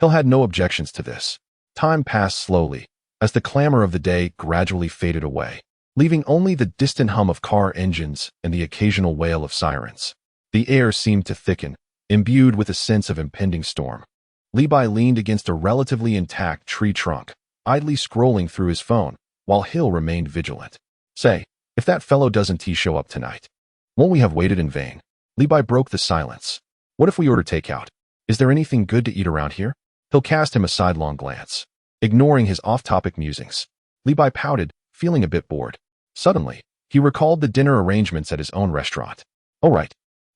[SPEAKER 1] Hill had no objections to this. Time passed slowly, as the clamor of the day gradually faded away, leaving only the distant hum of car engines and the occasional wail of sirens. The air seemed to thicken, imbued with a sense of impending storm. Levi leaned against a relatively intact tree trunk, idly scrolling through his phone, while Hill remained vigilant. Say, if that fellow doesn't show up tonight, won't we have waited in vain? Levi broke the silence. What if we order takeout? Is there anything good to eat around here? Hill cast him a sidelong glance. Ignoring his off-topic musings, Levi pouted, feeling a bit bored. Suddenly, he recalled the dinner arrangements at his own restaurant. Oh right,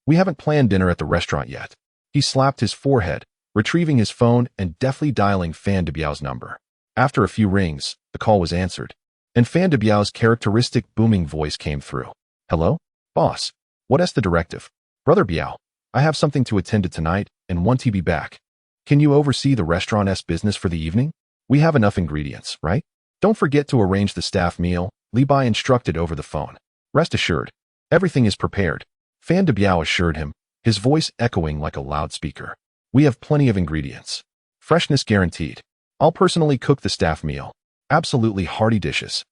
[SPEAKER 1] we haven't planned dinner at the restaurant yet. He slapped his forehead, retrieving his phone and deftly dialing Fan de Biao's number. After a few rings, the call was answered, and Fan de Biao's characteristic booming voice came through. Hello? Boss. What's the directive? Brother Biao, I have something to attend to tonight and want to be back. Can you oversee the restaurant's business for the evening? We have enough ingredients, right? Don't forget to arrange the staff meal, Levi instructed over the phone. Rest assured, everything is prepared, Fan de Biao assured him, his voice echoing like a loudspeaker. We have plenty of ingredients. Freshness guaranteed. I'll personally cook the staff meal. Absolutely hearty dishes.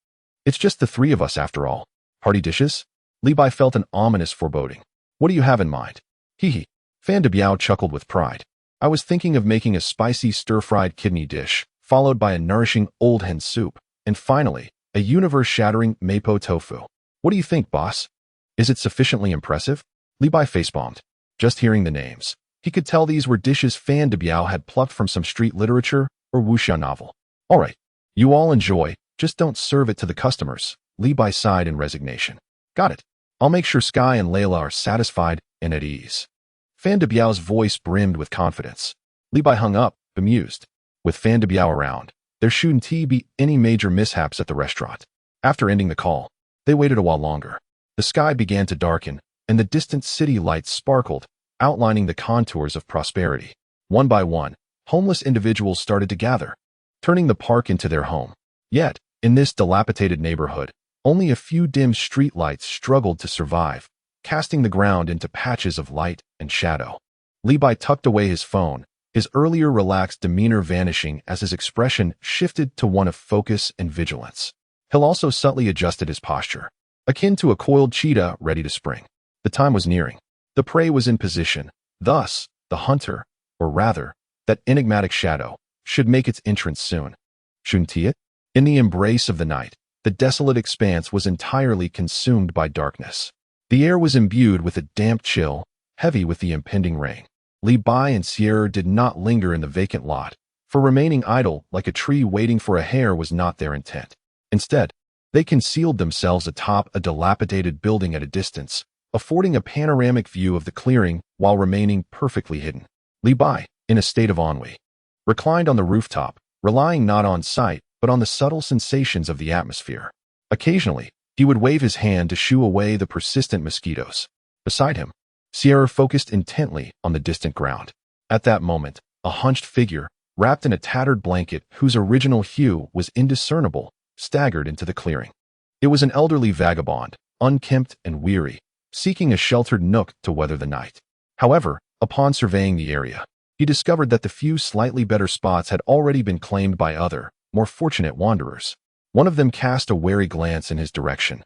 [SPEAKER 1] It's just the three of us after all. Hearty dishes? Levi felt an ominous foreboding. What do you have in mind? Hee. Fan de Biao chuckled with pride. I was thinking of making a spicy stir-fried kidney dish, followed by a nourishing old hen soup, and finally, a universe-shattering mapo tofu. What do you think, boss? Is it sufficiently impressive? Levi facepalmed. Just hearing the names, he could tell these were dishes Fan de Biao had plucked from some street literature or wuxia novel. All right, you all enjoy, just don't serve it to the customers, Levi sighed in resignation. Got it. I'll make sure Sky and Layla are satisfied and at ease. Fan de Biao's voice brimmed with confidence. Levi hung up, bemused. With Fan de Biao around, there shouldn't be any major mishaps at the restaurant. After ending the call, they waited a while longer. The sky began to darken, and the distant city lights sparkled, outlining the contours of prosperity. One by one, homeless individuals started to gather, turning the park into their home. Yet, in this dilapidated neighborhood, only a few dim streetlights struggled to survive, casting the ground into patches of light and shadow. Levi tucked away his phone, his earlier relaxed demeanor vanishing as his expression shifted to one of focus and vigilance. Hill also subtly adjusted his posture, akin to a coiled cheetah ready to spring. The time was nearing. The prey was in position. Thus, the hunter, or rather, that enigmatic shadow, should make its entrance soon. Shouldn't it? In the embrace of the night, the desolate expanse was entirely consumed by darkness. The air was imbued with a damp chill, heavy with the impending rain. Levi and Sierra did not linger in the vacant lot, for remaining idle like a tree waiting for a hare was not their intent. Instead, they concealed themselves atop a dilapidated building at a distance, affording a panoramic view of the clearing while remaining perfectly hidden. Levi, in a state of ennui, reclined on the rooftop, relying not on sight but on the subtle sensations of the atmosphere. Occasionally, he would wave his hand to shoo away the persistent mosquitoes. Beside him, Sierra focused intently on the distant ground. At that moment, a hunched figure, wrapped in a tattered blanket whose original hue was indiscernible, staggered into the clearing. It was an elderly vagabond, unkempt and weary, seeking a sheltered nook to weather the night. However, upon surveying the area, he discovered that the few slightly better spots had already been claimed by other, more fortunate wanderers. One of them cast a wary glance in his direction,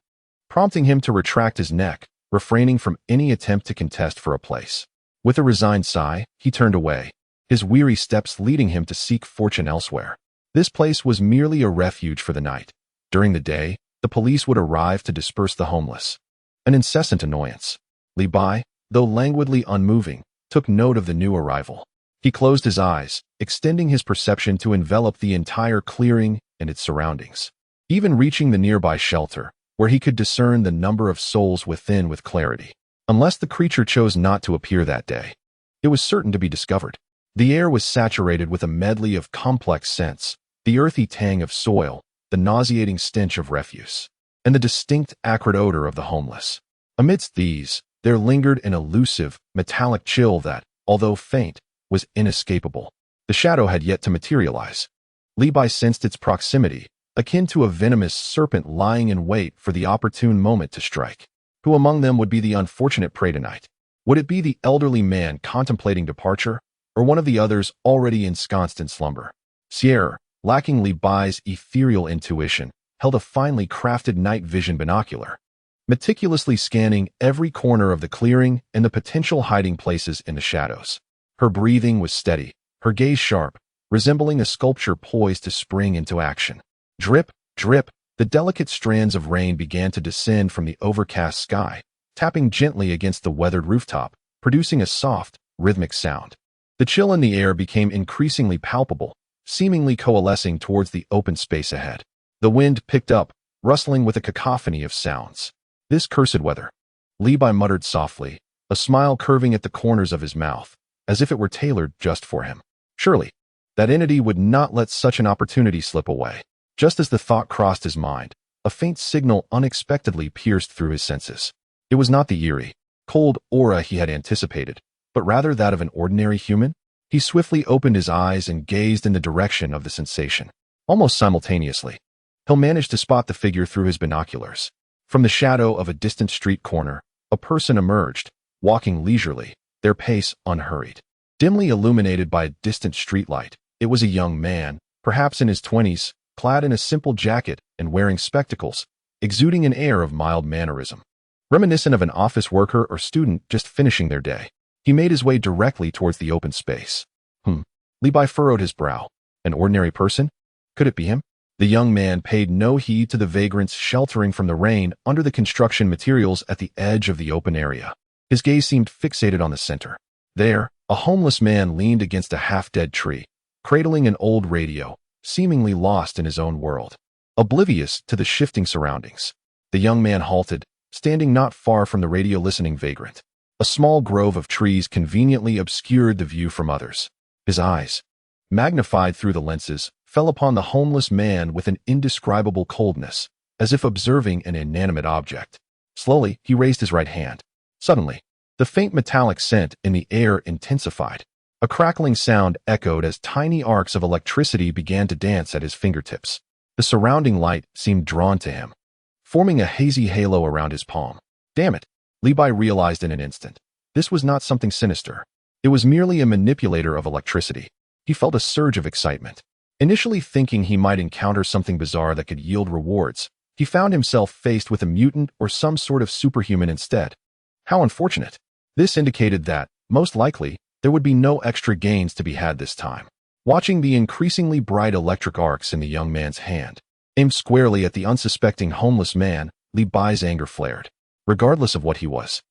[SPEAKER 1] prompting him to retract his neck, refraining from any attempt to contest for a place. With a resigned sigh, he turned away, his weary steps leading him to seek fortune elsewhere. This place was merely a refuge for the night. During the day, the police would arrive to disperse the homeless. An incessant annoyance. Levi, though languidly unmoving, took note of the new arrival. He closed his eyes, extending his perception to envelop the entire clearing and its surroundings. even reaching the nearby shelter, where he could discern the number of souls within with clarity. Unless the creature chose not to appear that day, it was certain to be discovered. The air was saturated with a medley of complex scents, the earthy tang of soil, the nauseating stench of refuse, and the distinct acrid odor of the homeless. Amidst these, there lingered an elusive, metallic chill that, although faint, was inescapable. The shadow had yet to materialize. Levi sensed its proximity, akin to a venomous serpent lying in wait for the opportune moment to strike. Who among them would be the unfortunate prey tonight? Would it be the elderly man contemplating departure, or one of the others already ensconced in slumber? Sierra, lacking Levi's ethereal intuition, held a finely crafted night vision binocular, meticulously scanning every corner of the clearing and the potential hiding places in the shadows. Her breathing was steady, her gaze sharp, resembling a sculpture poised to spring into action. Drip, drip, the delicate strands of rain began to descend from the overcast sky, tapping gently against the weathered rooftop, producing a soft, rhythmic sound. The chill in the air became increasingly palpable, seemingly coalescing towards the open space ahead. The wind picked up, rustling with a cacophony of sounds. This cursed weather, Levi muttered softly, a smile curving at the corners of his mouth, as if it were tailored just for him. Surely, that entity would not let such an opportunity slip away. Just as the thought crossed his mind, a faint signal unexpectedly pierced through his senses. It was not the eerie, cold aura he had anticipated, but rather that of an ordinary human. He swiftly opened his eyes and gazed in the direction of the sensation. Almost simultaneously, he managed to spot the figure through his binoculars. From the shadow of a distant street corner, a person emerged, walking leisurely, their pace unhurried. Dimly illuminated by a distant streetlight, it was a young man, perhaps in his 20s, clad in a simple jacket and wearing spectacles, exuding an air of mild mannerism. Reminiscent of an office worker or student just finishing their day, he made his way directly towards the open space. Levi furrowed his brow. An ordinary person? Could it be him? The young man paid no heed to the vagrants sheltering from the rain under the construction materials at the edge of the open area. His gaze seemed fixated on the center. There, a homeless man leaned against a half-dead tree, cradling an old radio, seemingly lost in his own world, oblivious to the shifting surroundings. The young man halted, standing not far from the radio-listening vagrant. A small grove of trees conveniently obscured the view from others. His eyes, magnified through the lenses, fell upon the homeless man with an indescribable coldness, as if observing an inanimate object. Slowly, he raised his right hand. Suddenly, the faint metallic scent in the air intensified. A crackling sound echoed as tiny arcs of electricity began to dance at his fingertips. The surrounding light seemed drawn to him, forming a hazy halo around his palm. Damn it, Levi realized in an instant. This was not something sinister. It was merely a manipulator of electricity. He felt a surge of excitement. Initially thinking he might encounter something bizarre that could yield rewards, he found himself faced with a mutant or some sort of superhuman instead. How unfortunate. This indicated that, most likely, there would be no extra gains to be had this time. Watching the increasingly bright electric arcs in the young man's hand, aimed squarely at the unsuspecting homeless man, Levi's anger flared. Regardless of what he was,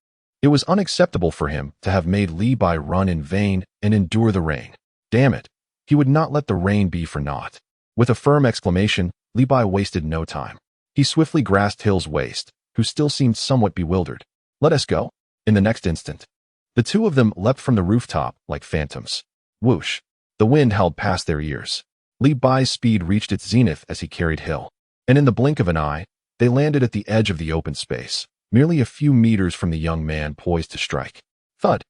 [SPEAKER 1] it was unacceptable for him to have made Levi run in vain and endure the rain. Damn it, he would not let the rain be for naught. With a firm exclamation, Levi wasted no time. He swiftly grasped Hill's waist, who still seemed somewhat bewildered. Let us go. In the next instant, the two of them leapt from the rooftop like phantoms. Whoosh! The wind howled past their ears. Levi's speed reached its zenith as he carried Hill, and in the blink of an eye, they landed at the edge of the open space, merely a few meters from the young man poised to strike. Thud!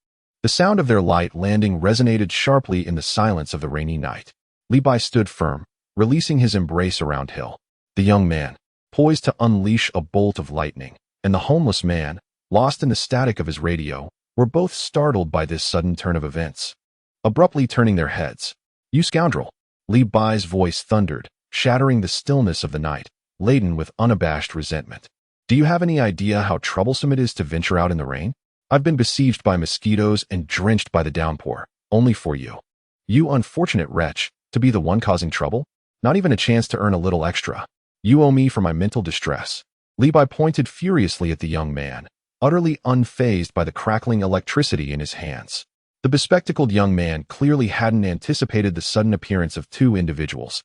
[SPEAKER 1] The sound of their light landing resonated sharply in the silence of the rainy night. Levi stood firm, releasing his embrace around Hill. The young man, poised to unleash a bolt of lightning, and the homeless man, lost in the static of his radio, were both startled by this sudden turn of events. Abruptly turning their heads, "You scoundrel!" Levi's voice thundered, shattering the stillness of the night, laden with unabashed resentment. "Do you have any idea how troublesome it is to venture out in the rain? I've been besieged by mosquitoes and drenched by the downpour, only for you. You unfortunate wretch, to be the one causing trouble? Not even a chance to earn a little extra. You owe me for my mental distress." Levi pointed furiously at the young man, utterly unfazed by the crackling electricity in his hands. The bespectacled young man clearly hadn't anticipated the sudden appearance of two individuals,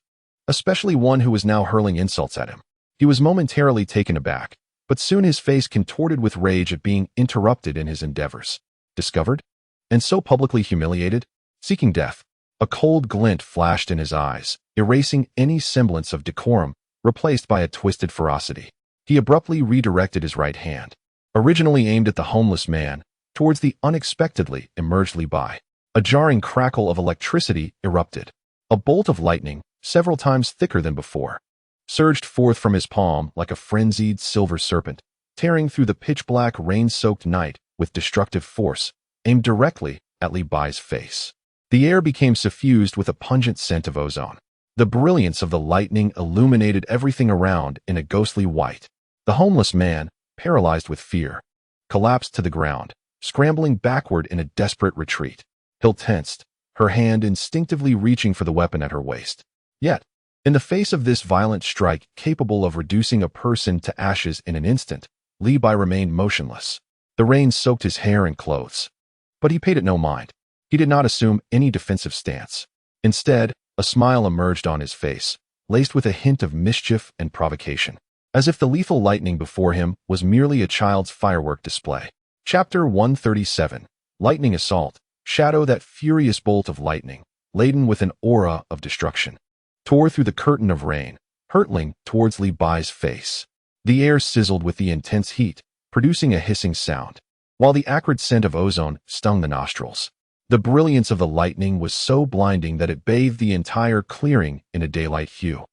[SPEAKER 1] especially one who was now hurling insults at him. He was momentarily taken aback, but soon his face contorted with rage at being interrupted in his endeavors. Discovered? And so publicly humiliated? Seeking death. A cold glint flashed in his eyes, erasing any semblance of decorum, replaced by a twisted ferocity. He abruptly redirected his right hand, originally aimed at the homeless man, towards the unexpectedly emerged Li Bai. A jarring crackle of electricity erupted. A bolt of lightning, several times thicker than before, surged forth from his palm like a frenzied silver serpent, tearing through the pitch-black, rain-soaked night with destructive force, aimed directly at Li Bai's face. The air became suffused with a pungent scent of ozone. The brilliance of the lightning illuminated everything around in a ghostly white. The homeless man, paralyzed with fear, collapsed to the ground, scrambling backward in a desperate retreat. Hill tensed, her hand instinctively reaching for the weapon at her waist. Yet, in the face of this violent strike capable of reducing a person to ashes in an instant, Li Bai remained motionless. The rain soaked his hair and clothes. But he paid it no mind. He did not assume any defensive stance. Instead, a smile emerged on his face, laced with a hint of mischief and provocation, as if the lethal lightning before him was merely a child's firework display. Chapter 137. Lightning Assault. Shadow. That furious bolt of lightning, laden with an aura of destruction, tore through the curtain of rain, hurtling towards Li Bai's face. The air sizzled with the intense heat, producing a hissing sound, while the acrid scent of ozone stung the nostrils. The brilliance of the lightning was so blinding that it bathed the entire clearing in a daylight hue,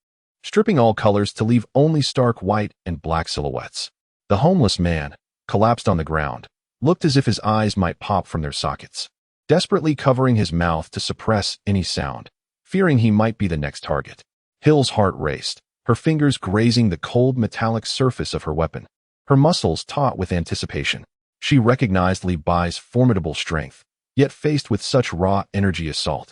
[SPEAKER 1] stripping all colors to leave only stark white and black silhouettes. The homeless man, collapsed on the ground, looked as if his eyes might pop from their sockets, desperately covering his mouth to suppress any sound, fearing he might be the next target. Hill's heart raced, her fingers grazing the cold metallic surface of her weapon, her muscles taut with anticipation. She recognized Li Bai's formidable strength, yet faced with such raw energy assault.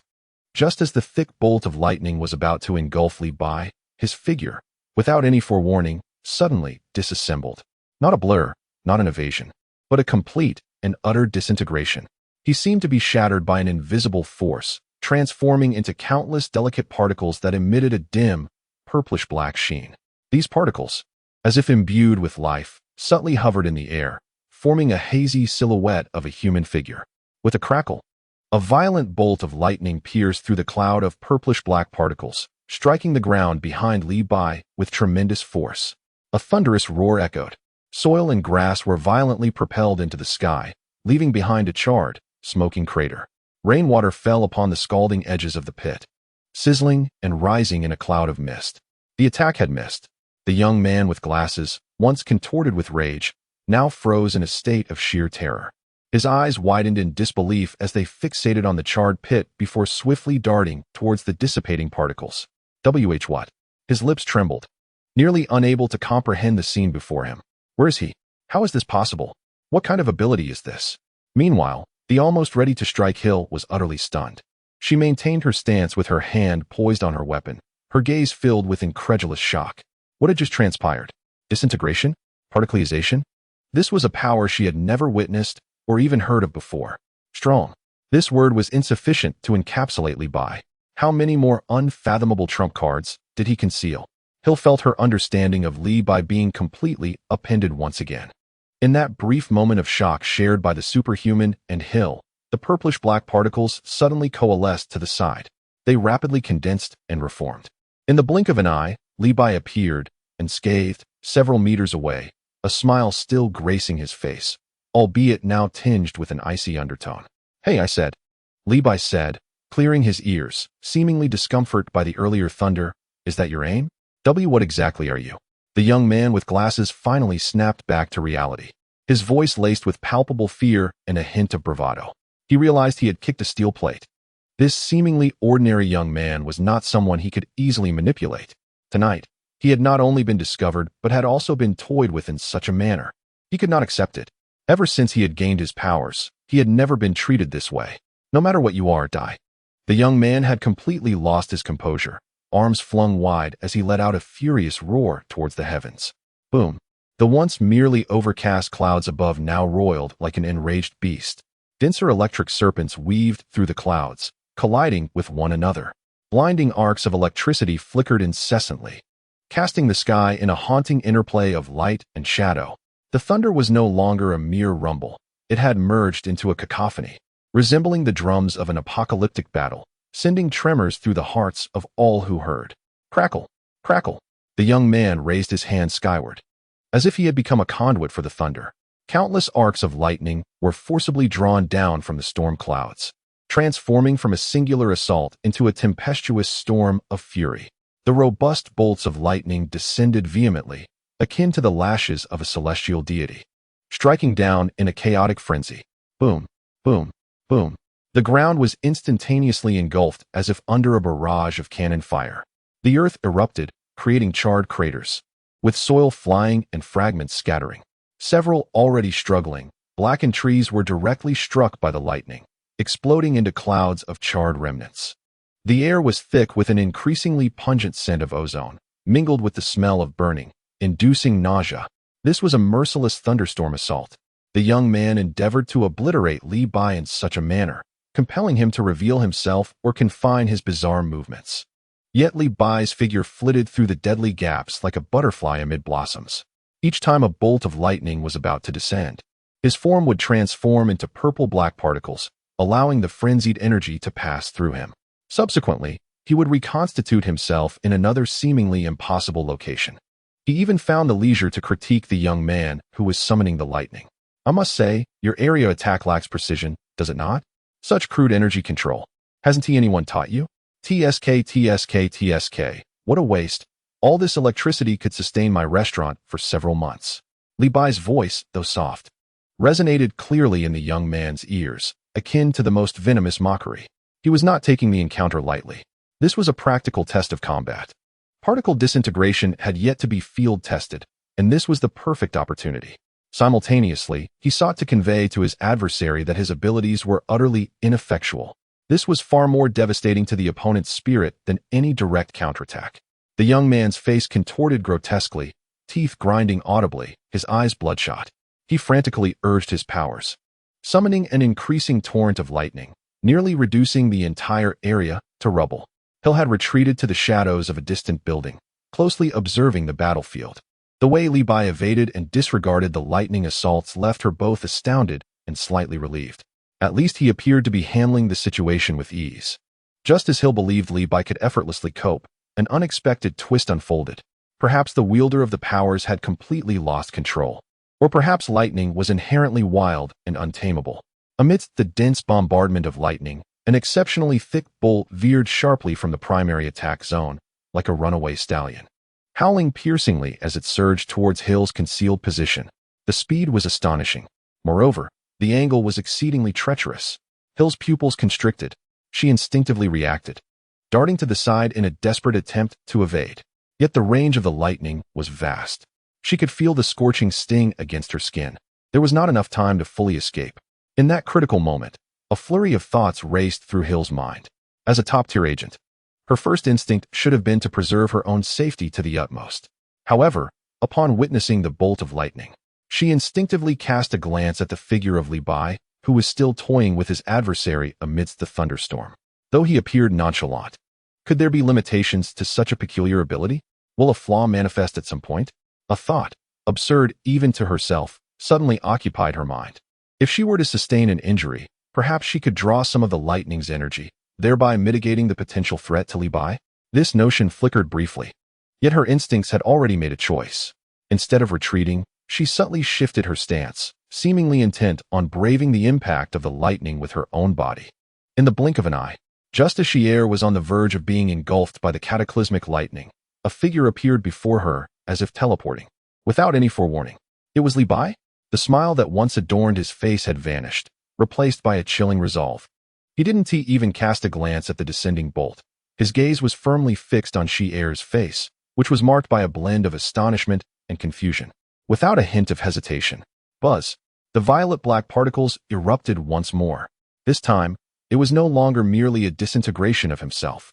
[SPEAKER 1] Just as the thick bolt of lightning was about to engulf Li Bai, his figure, without any forewarning, suddenly disassembled. Not a blur, not an evasion, but a complete and utter disintegration. He seemed to be shattered by an invisible force, transforming into countless delicate particles that emitted a dim, purplish-black sheen. These particles, as if imbued with life, subtly hovered in the air, forming a hazy silhouette of a human figure. With a crackle, a violent bolt of lightning pierced through the cloud of purplish-black particles, striking the ground behind Li Bai with tremendous force. A thunderous roar echoed. Soil and grass were violently propelled into the sky, leaving behind a charred, smoking crater. Rainwater fell upon the scalding edges of the pit, sizzling and rising in a cloud of mist. The attack had missed. The young man with glasses, once contorted with rage, now froze in a state of sheer terror. His eyes widened in disbelief as they fixated on the charred pit before swiftly darting towards the dissipating particles. What? His lips trembled, nearly unable to comprehend the scene before him. Where is he? How is this possible? What kind of ability is this? Meanwhile, the almost ready to strike Hill was utterly stunned. She maintained her stance with her hand poised on her weapon, her gaze filled with incredulous shock. What had just transpired? Disintegration? Particleization? This was a power she had never witnessed or even heard of before. Strong. This word was insufficient to encapsulate Li Bai. How many more unfathomable trump cards did he conceal? Hill felt her understanding of Li Bai being completely upended once again. In that brief moment of shock shared by the superhuman and Hill, the purplish-black particles suddenly coalesced to the side. They rapidly condensed and reformed. In the blink of an eye, Li Bai appeared, unscathed, several meters away, a smile still gracing his face, albeit now tinged with an icy undertone. "Hey," I said. Li Bai said, clearing his ears, seemingly discomfort by the earlier thunder. "Is that your aim? What exactly are you?" The young man with glasses finally snapped back to reality, his voice laced with palpable fear and a hint of bravado. He realized he had kicked a steel plate. This seemingly ordinary young man was not someone he could easily manipulate. Tonight, he had not only been discovered but had also been toyed with in such a manner. He could not accept it. Ever since he had gained his powers, he had never been treated this way. No matter what you are, die. The young man had completely lost his composure, arms flung wide as he let out a furious roar towards the heavens. Boom. The once merely overcast clouds above now roiled like an enraged beast. Denser electric serpents weaved through the clouds, colliding with one another. Blinding arcs of electricity flickered incessantly. casting the sky in a haunting interplay of light and shadow. The thunder was no longer a mere rumble. It had merged into a cacophony, resembling the drums of an apocalyptic battle, sending tremors through the hearts of all who heard. Crackle, crackle. The young man raised his hand skyward, as if he had become a conduit for the thunder. Countless arcs of lightning were forcibly drawn down from the storm clouds, transforming from a singular assault into a tempestuous storm of fury. The robust bolts of lightning descended vehemently, akin to the lashes of a celestial deity, striking down in a chaotic frenzy. Boom, boom, boom. The ground was instantaneously engulfed as if under a barrage of cannon fire. The earth erupted, creating charred craters, with soil flying and fragments scattering. Several already struggling, blackened trees were directly struck by the lightning, exploding into clouds of charred remnants. The air was thick with an increasingly pungent scent of ozone, mingled with the smell of burning, inducing nausea. This was a merciless thunderstorm assault. The young man endeavored to obliterate Li Bai in such a manner, compelling him to reveal himself or confine his bizarre movements. Yet Li Bai's figure flitted through the deadly gaps like a butterfly amid blossoms. Each time a bolt of lightning was about to descend, his form would transform into purple-black particles, allowing the frenzied energy to pass through him. Subsequently, he would reconstitute himself in another seemingly impossible location. He even found the leisure to critique the young man who was summoning the lightning. I must say, your area attack lacks precision, does it not? Such crude energy control. Hasn't anyone taught you? TSK, TSK, TSK. What a waste. All this electricity could sustain my restaurant for several months. Li Bai's voice, though soft, resonated clearly in the young man's ears, akin to the most venomous mockery. He was not taking the encounter lightly. This was a practical test of combat. Particle disintegration had yet to be field-tested, and this was the perfect opportunity. Simultaneously, he sought to convey to his adversary that his abilities were utterly ineffectual. This was far more devastating to the opponent's spirit than any direct counterattack. The young man's face contorted grotesquely, teeth grinding audibly, his eyes bloodshot. He frantically urged his powers, summoning an increasing torrent of lightning, nearly reducing the entire area to rubble. Hill had retreated to the shadows of a distant building, closely observing the battlefield. The way Li Bai evaded and disregarded the lightning assaults left her both astounded and slightly relieved. At least he appeared to be handling the situation with ease. Just as Hill believed Li Bai could effortlessly cope, an unexpected twist unfolded. Perhaps the wielder of the powers had completely lost control. Or perhaps lightning was inherently wild and untamable. Amidst the dense bombardment of lightning, an exceptionally thick bolt veered sharply from the primary attack zone, like a runaway stallion, howling piercingly as it surged towards Hill's concealed position. The speed was astonishing. Moreover, the angle was exceedingly treacherous. Hill's pupils constricted. She instinctively reacted, darting to the side in a desperate attempt to evade. Yet the range of the lightning was vast. She could feel the scorching sting against her skin. There was not enough time to fully escape. In that critical moment, a flurry of thoughts raced through Hill's mind. As a top-tier agent, her first instinct should have been to preserve her own safety to the utmost. However, upon witnessing the bolt of lightning, she instinctively cast a glance at the figure of Li Bai, who was still toying with his adversary amidst the thunderstorm. Though he appeared nonchalant, could there be limitations to such a peculiar ability? Will a flaw manifest at some point? A thought, absurd even to herself, suddenly occupied her mind. If she were to sustain an injury, perhaps she could draw some of the lightning's energy, thereby mitigating the potential threat to Li Bai. This notion flickered briefly. Yet her instincts had already made a choice. Instead of retreating, she subtly shifted her stance, seemingly intent on braving the impact of the lightning with her own body. In the blink of an eye, just as Xier was on the verge of being engulfed by the cataclysmic lightning, a figure appeared before her, as if teleporting. Without any forewarning. It was Li Bai? The smile that once adorned his face had vanished, replaced by a chilling resolve. He didn't even cast a glance at the descending bolt. His gaze was firmly fixed on Xier's face, which was marked by a blend of astonishment and confusion. Without a hint of hesitation, buzz, the violet-black particles erupted once more. This time, it was no longer merely a disintegration of himself.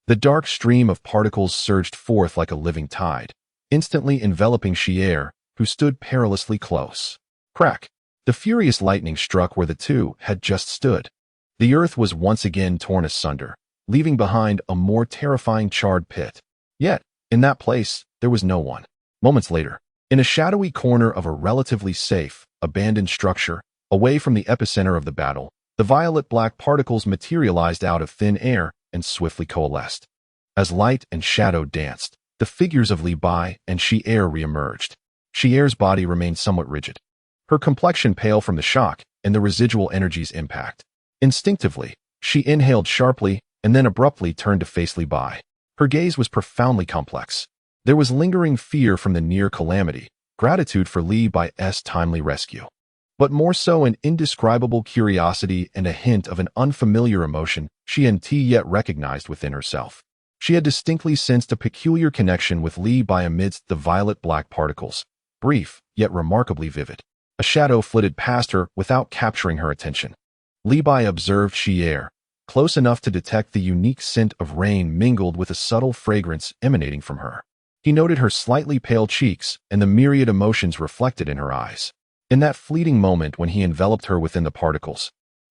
[SPEAKER 1] The dark stream of particles surged forth like a living tide, instantly enveloping Xier, who stood perilously close. Crack! The furious lightning struck where the two had just stood. The earth was once again torn asunder, leaving behind a more terrifying charred pit. Yet, In that place, there was no one. Moments later, in a shadowy corner of a relatively safe, abandoned structure, away from the epicenter of the battle, the violet-black particles materialized out of thin air and swiftly coalesced. As light and shadow danced, the figures of Li Bai and Shi-Er re-emerged. Shi-Er's body remained somewhat rigid, her complexion pale from the shock and the residual energy's impact. Instinctively, she inhaled sharply and then abruptly turned to face Li Bai. Her gaze was profoundly complex. There was lingering fear from the near calamity, gratitude for Li Bai's timely rescue, but more so an indescribable curiosity and a hint of an unfamiliar emotion she hadn't yet recognized within herself. She had distinctly sensed a peculiar connection with Li Bai amidst the violet-black particles, brief yet remarkably vivid. A shadow flitted past her without capturing her attention. Li Bai observed Shi-Er, close enough to detect the unique scent of rain mingled with a subtle fragrance emanating from her. He noted her slightly pale cheeks and the myriad emotions reflected in her eyes. In that fleeting moment when he enveloped her within the particles,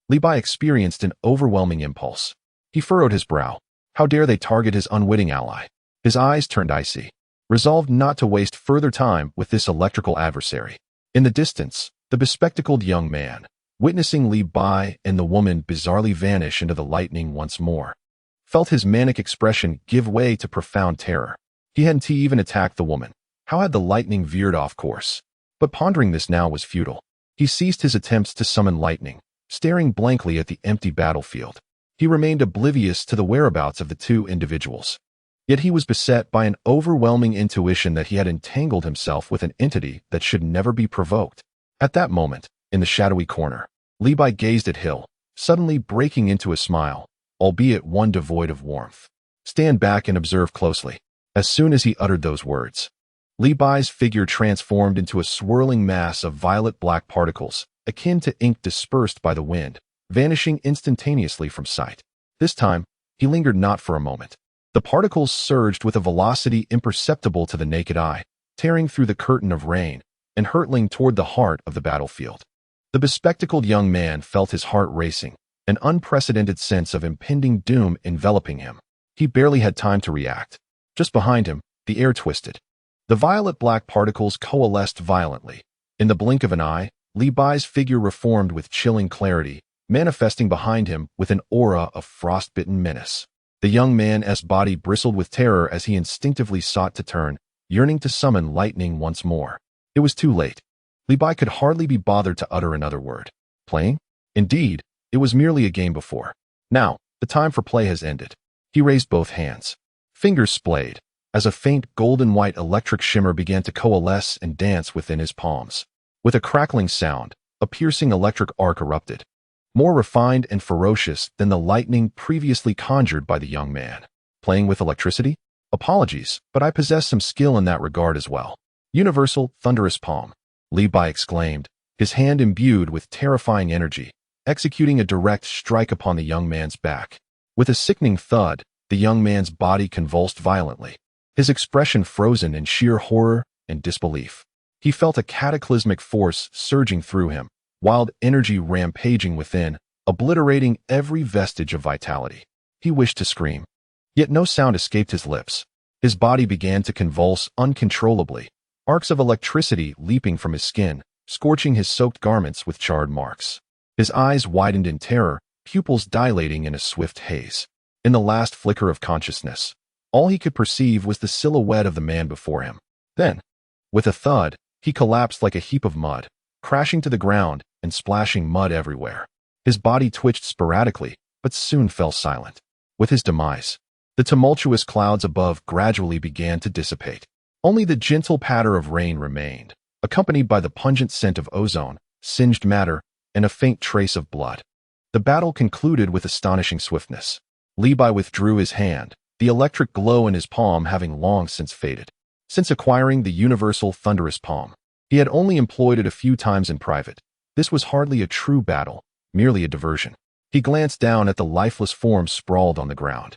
[SPEAKER 1] Li Bai experienced an overwhelming impulse. He furrowed his brow. How dare they target his unwitting ally? His eyes turned icy, resolved not to waste further time with this electrical adversary. In the distance, the bespectacled young man, witnessing Li Bai and the woman bizarrely vanish into the lightning once more, felt his manic expression give way to profound terror. He hadn't even attacked the woman. How had the lightning veered off course? But pondering this now was futile. He ceased his attempts to summon lightning, staring blankly at the empty battlefield. He remained oblivious to the whereabouts of the two individuals. Yet he was beset by an overwhelming intuition that he had entangled himself with an entity that should never be provoked. At that moment, in the shadowy corner, Li Bai gazed at Hill, suddenly breaking into a smile, albeit one devoid of warmth. Stand back and observe closely. As soon as he uttered those words, Li Bai's figure transformed into a swirling mass of violet-black particles, akin to ink dispersed by the wind, vanishing instantaneously from sight. This time, he lingered not for a moment. The particles surged with a velocity imperceptible to the naked eye, tearing through the curtain of rain and hurtling toward the heart of the battlefield. The bespectacled young man felt his heart racing, an unprecedented sense of impending doom enveloping him. He barely had time to react. Just behind him, the air twisted. The violet-black particles coalesced violently. In the blink of an eye, Li Bai's figure reformed with chilling clarity, manifesting behind him with an aura of frostbitten menace. The young man's body bristled with terror as he instinctively sought to turn, yearning to summon lightning once more. It was too late. Li Bai could hardly be bothered to utter another word. Playing? Indeed, it was merely a game before. Now, the time for play has ended. He raised both hands. Fingers splayed, as a faint golden-white electric shimmer began to coalesce and dance within his palms. With a crackling sound, a piercing electric arc erupted, more refined and ferocious than the lightning previously conjured by the young man. Playing with electricity? Apologies, but I possess some skill in that regard as well. Universal thunderous palm, Li Bai exclaimed, his hand imbued with terrifying energy, executing a direct strike upon the young man's back. With a sickening thud, the young man's body convulsed violently, his expression frozen in sheer horror and disbelief. He felt a cataclysmic force surging through him, wild energy rampaging within, obliterating every vestige of vitality. He wished to scream, yet no sound escaped his lips. His body began to convulse uncontrollably, arcs of electricity leaping from his skin, scorching his soaked garments with charred marks. His eyes widened in terror, pupils dilating in a swift haze. In the last flicker of consciousness, all he could perceive was the silhouette of the man before him. Then, with a thud, he collapsed like a heap of mud, crashing to the ground and splashing mud everywhere. His body twitched sporadically, but soon fell silent. With his demise, the tumultuous clouds above gradually began to dissipate. Only the gentle patter of rain remained, accompanied by the pungent scent of ozone, singed matter, and a faint trace of blood. The battle concluded with astonishing swiftness. Li Bai withdrew his hand, the electric glow in his palm having long since faded. Since acquiring the universal thunderous palm, he had only employed it a few times in private. This was hardly a true battle, merely a diversion. He glanced down at the lifeless form sprawled on the ground,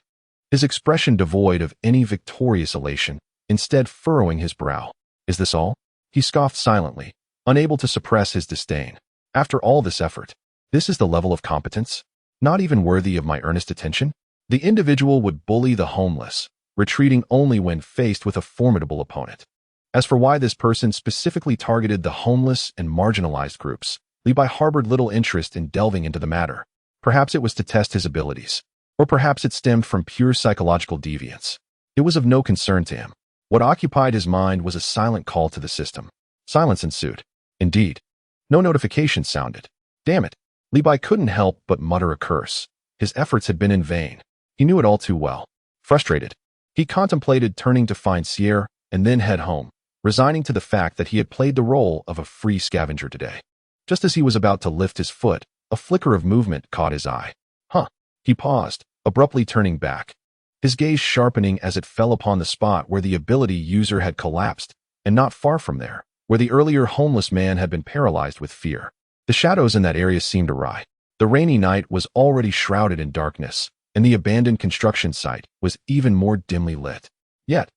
[SPEAKER 1] his expression devoid of any victorious elation, instead furrowing his brow. Is this all? He scoffed silently, unable to suppress his disdain. After all this effort, this is the level of competence? Not even worthy of my earnest attention? The individual would bully the homeless, retreating only when faced with a formidable opponent. As for why this person specifically targeted the homeless and marginalized groups, Li Bai harbored little interest in delving into the matter. Perhaps it was to test his abilities, or perhaps it stemmed from pure psychological deviance. It was of no concern to him. What occupied his mind was a silent call to the system. Silence ensued. Indeed, no notification sounded. Damn it. Li Bai couldn't help but mutter a curse. His efforts had been in vain. He knew it all too well. Frustrated, he contemplated turning to find Sierra and then head home, resigning to the fact that he had played the role of a free scavenger today. Just as he was about to lift his foot, a flicker of movement caught his eye. Huh. He paused, abruptly turning back, his gaze sharpening as it fell upon the spot where the ability user had collapsed, and not far from there, where the earlier homeless man had been paralyzed with fear. The shadows in that area seemed awry. The rainy night was already shrouded in darkness, and the abandoned construction site was even more dimly lit. Yet,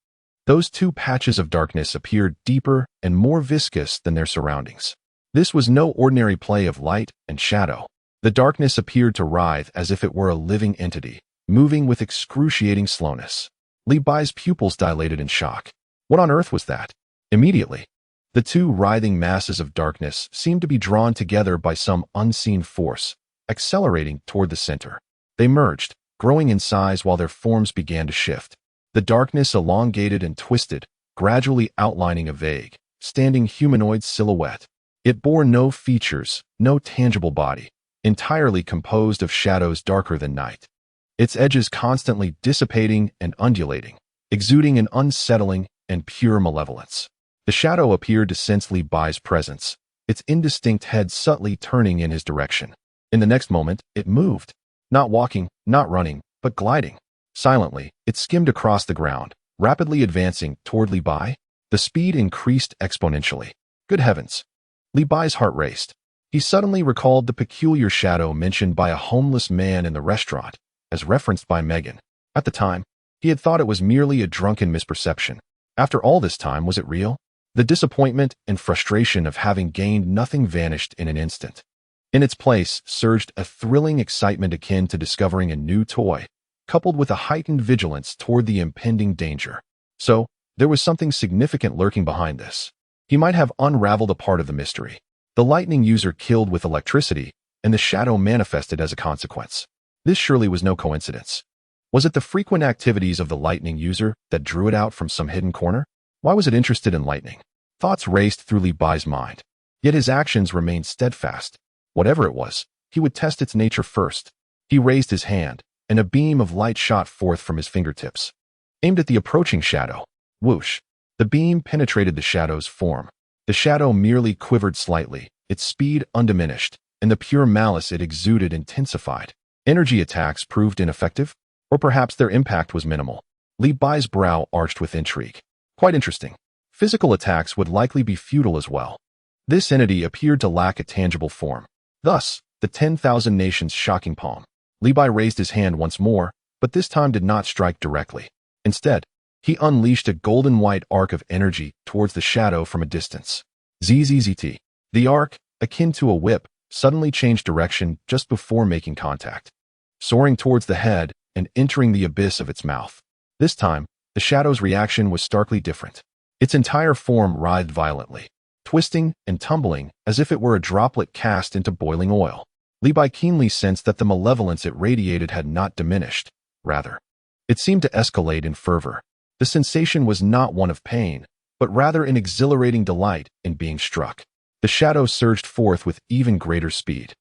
[SPEAKER 1] those two patches of darkness appeared deeper and more viscous than their surroundings. This was no ordinary play of light and shadow. The darkness appeared to writhe as if it were a living entity, moving with excruciating slowness. Li Bai's pupils dilated in shock. What on earth was that? Immediately, the two writhing masses of darkness seemed to be drawn together by some unseen force, accelerating toward the center. They merged, growing in size while their forms began to shift. The darkness elongated and twisted, gradually outlining a vague, standing humanoid silhouette. It bore no features, no tangible body, entirely composed of shadows darker than night. Its edges constantly dissipating and undulating, exuding an unsettling and pure malevolence. The shadow appeared to sense Li Bai's presence, its indistinct head subtly turning in his direction. In the next moment, it moved. Not walking, not running, but gliding. Silently, it skimmed across the ground, rapidly advancing toward Li Bai. The speed increased exponentially. Good heavens! Li Bai's heart raced. He suddenly recalled the peculiar shadow mentioned by a homeless man in the restaurant, as referenced by Megan. At the time, he had thought it was merely a drunken misperception. After all this time, was it real? The disappointment and frustration of having gained nothing vanished in an instant. In its place surged a thrilling excitement akin to discovering a new toy, coupled with a heightened vigilance toward the impending danger. So, there was something significant lurking behind this. He might have unraveled a part of the mystery. The lightning user killed with electricity, and the shadow manifested as a consequence. This surely was no coincidence. Was it the frequent activities of the lightning user that drew it out from some hidden corner? Why was it interested in lightning? Thoughts raced through Li Bai's mind. Yet his actions remained steadfast. Whatever it was, he would test its nature first. He raised his hand, and a beam of light shot forth from his fingertips, aimed at the approaching shadow. Whoosh! The beam penetrated the shadow's form. The shadow merely quivered slightly, its speed undiminished, and the pure malice it exuded intensified. Energy attacks proved ineffective, or perhaps their impact was minimal. Li Bai's brow arched with intrigue. Quite interesting. Physical attacks would likely be futile as well. This entity appeared to lack a tangible form. Thus, the 10,000 nations' shocking palm. Li Bai raised his hand once more, but this time did not strike directly. Instead, he unleashed a golden white arc of energy towards the shadow from a distance. ZZZT. The arc, akin to a whip, suddenly changed direction just before making contact, soaring towards the head and entering the abyss of its mouth. This time, the shadow's reaction was starkly different. Its entire form writhed violently, twisting and tumbling as if it were a droplet cast into boiling oil. Li Bai keenly sensed that the malevolence it radiated had not diminished. Rather, it seemed to escalate in fervor. The sensation was not one of pain, but rather an exhilarating delight in being struck. The shadow surged forth with even greater speed,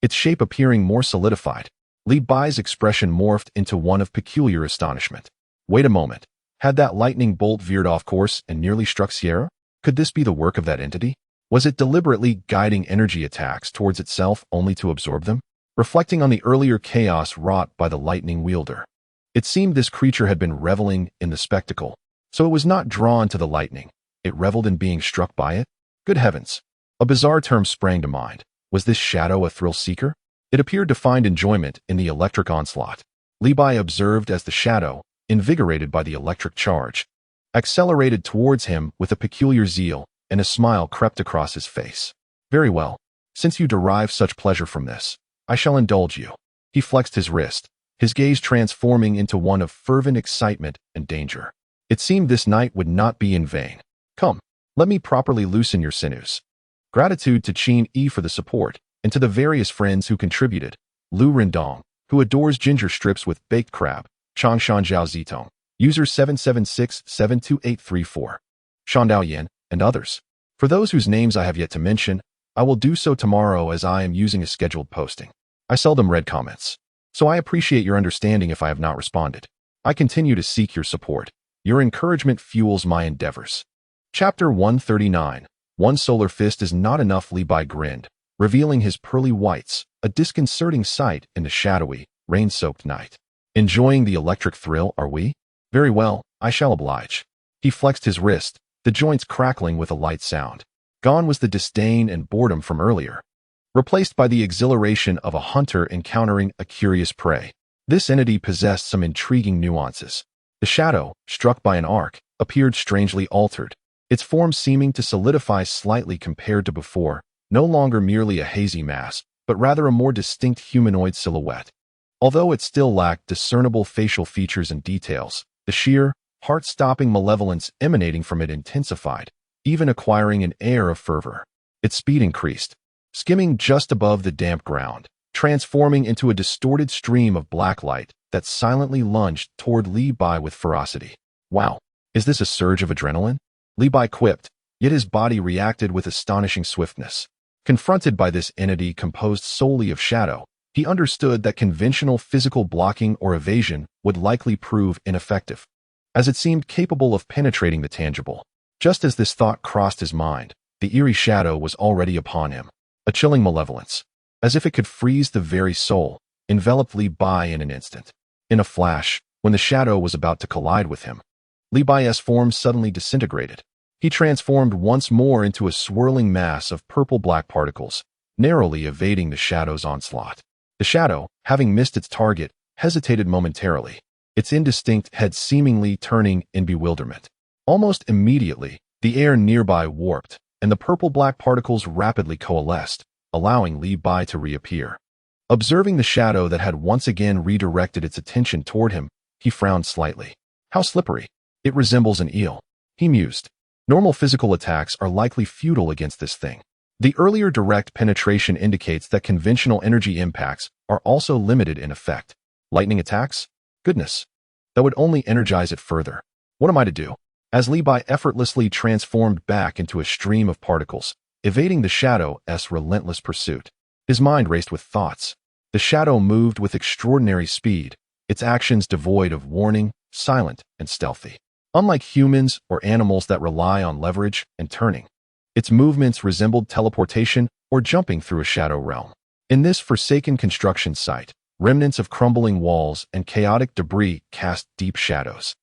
[SPEAKER 1] its shape appearing more solidified. Li Bai's expression morphed into one of peculiar astonishment. Wait a moment. Had that lightning bolt veered off course and nearly struck Sierra? Could this be the work of that entity? Was it deliberately guiding energy attacks towards itself only to absorb them? Reflecting on the earlier chaos wrought by the lightning wielder, it seemed this creature had been reveling in the spectacle, so it was not drawn to the lightning. It reveled in being struck by it? Good heavens! A bizarre term sprang to mind. Was this shadow a thrill seeker? It appeared to find enjoyment in the electric onslaught. Li Bai observed as the shadow, invigorated by the electric charge, accelerated towards him with a peculiar zeal, and a smile crept across his face. Very well. Since you derive such pleasure from this, I shall indulge you. He flexed his wrist, his gaze transforming into one of fervent excitement and danger. It seemed this night would not be in vain. Come, let me properly loosen your sinews. Gratitude to Qin Yi for the support, and to the various friends who contributed. Lu Rendong, who adores ginger strips with baked crab. Changshan Zhao Zitong, user 776-72834. Shandao Yan, and others. For those whose names I have yet to mention, I will do so tomorrow as I am using a scheduled posting. I seldom read comments, so I appreciate your understanding if I have not responded. I continue to seek your support. Your encouragement fuels my endeavors. Chapter 139. One solar fist is not enough. Li Bai grinned, revealing his pearly whites, a disconcerting sight in the shadowy, rain-soaked night. Enjoying the electric thrill, are we? Very well, I shall oblige. He flexed his wrist, the joints crackling with a light sound. Gone was the disdain and boredom from earlier, replaced by the exhilaration of a hunter encountering a curious prey. This entity possessed some intriguing nuances. The shadow, struck by an arc, appeared strangely altered, its form seeming to solidify slightly compared to before, no longer merely a hazy mass, but rather a more distinct humanoid silhouette. Although it still lacked discernible facial features and details, the sheer, heart-stopping malevolence emanating from it intensified, even acquiring an air of fervor. Its speed increased, skimming just above the damp ground, transforming into a distorted stream of black light that silently lunged toward Li Bai with ferocity. Wow, is this a surge of adrenaline? Li Bai quipped, yet his body reacted with astonishing swiftness. Confronted by this entity composed solely of shadow, he understood that conventional physical blocking or evasion would likely prove ineffective, as it seemed capable of penetrating the tangible. Just as this thought crossed his mind, the eerie shadow was already upon him. A chilling malevolence, as if it could freeze the very soul, enveloped Li Bai in an instant. In a flash, when the shadow was about to collide with him, Li Bai's form suddenly disintegrated. He transformed once more into a swirling mass of purple-black particles, narrowly evading the shadow's onslaught. The shadow, having missed its target, hesitated momentarily, its indistinct head seemingly turning in bewilderment. Almost immediately, the air nearby warped, and the purple-black particles rapidly coalesced, allowing Li Bai to reappear. Observing the shadow that had once again redirected its attention toward him, he frowned slightly. How slippery. It resembles an eel, he mused. Normal physical attacks are likely futile against this thing. The earlier direct penetration indicates that conventional energy impacts are also limited in effect. Lightning attacks? Goodness. That would only energize it further. What am I to do? As Li Bai effortlessly transformed back into a stream of particles, evading the shadow's relentless pursuit. His mind raced with thoughts. The shadow moved with extraordinary speed, its actions devoid of warning, silent, and stealthy. Unlike humans or animals that rely on leverage and turning, its movements resembled teleportation or jumping through a shadow realm. In this forsaken construction site, remnants of crumbling walls and chaotic debris cast deep shadows,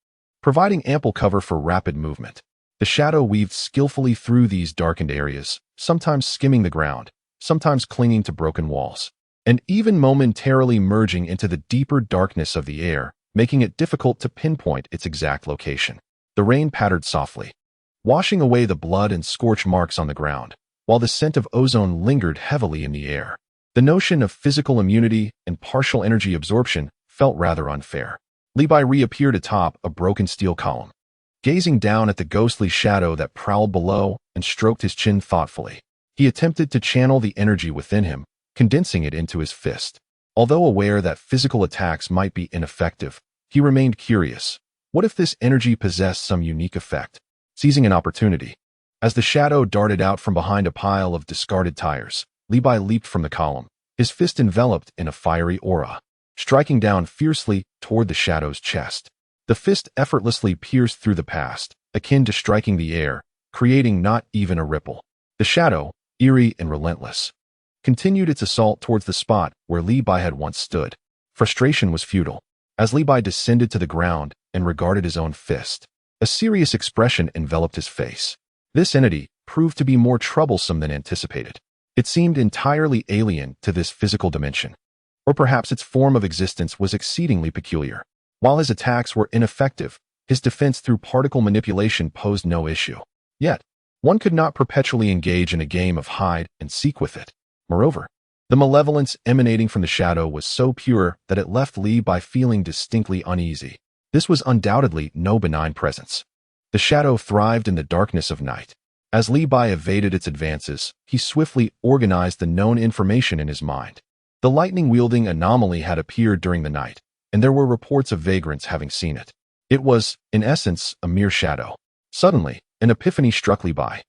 [SPEAKER 1] providing ample cover for rapid movement. The shadow weaved skillfully through these darkened areas, sometimes skimming the ground, sometimes clinging to broken walls, and even momentarily merging into the deeper darkness of the air, making it difficult to pinpoint its exact location. The rain pattered softly, washing away the blood and scorch marks on the ground, while the scent of ozone lingered heavily in the air. The notion of physical immunity and partial energy absorption felt rather unfair. Li Bai reappeared atop a broken steel column, gazing down at the ghostly shadow that prowled below and stroked his chin thoughtfully. He attempted to channel the energy within him, condensing it into his fist. Although aware that physical attacks might be ineffective, he remained curious. What if this energy possessed some unique effect? Seizing an opportunity, as the shadow darted out from behind a pile of discarded tires, Li Bai leaped from the column, his fist enveloped in a fiery aura, striking down fiercely toward the shadow's chest. The fist effortlessly pierced through the past, akin to striking the air, creating not even a ripple. The shadow, eerie and relentless, continued its assault towards the spot where Li Bai had once stood. Frustration was futile. As Li Bai descended to the ground and regarded his own fist, a serious expression enveloped his face. This entity proved to be more troublesome than anticipated. It seemed entirely alien to this physical dimension. Or perhaps its form of existence was exceedingly peculiar. While his attacks were ineffective, his defense through particle manipulation posed no issue. Yet, one could not perpetually engage in a game of hide and seek with it. Moreover, The malevolence emanating from the shadow was so pure that it left Li Bai feeling distinctly uneasy. This was undoubtedly no benign presence. The shadow thrived in the darkness of night. As Li Bai evaded its advances, he swiftly organized the known information in his mind. The lightning-wielding anomaly had appeared during the night, and there were reports of vagrants having seen it. It was, in essence, a mere shadow. Suddenly, an epiphany struck Li Bai.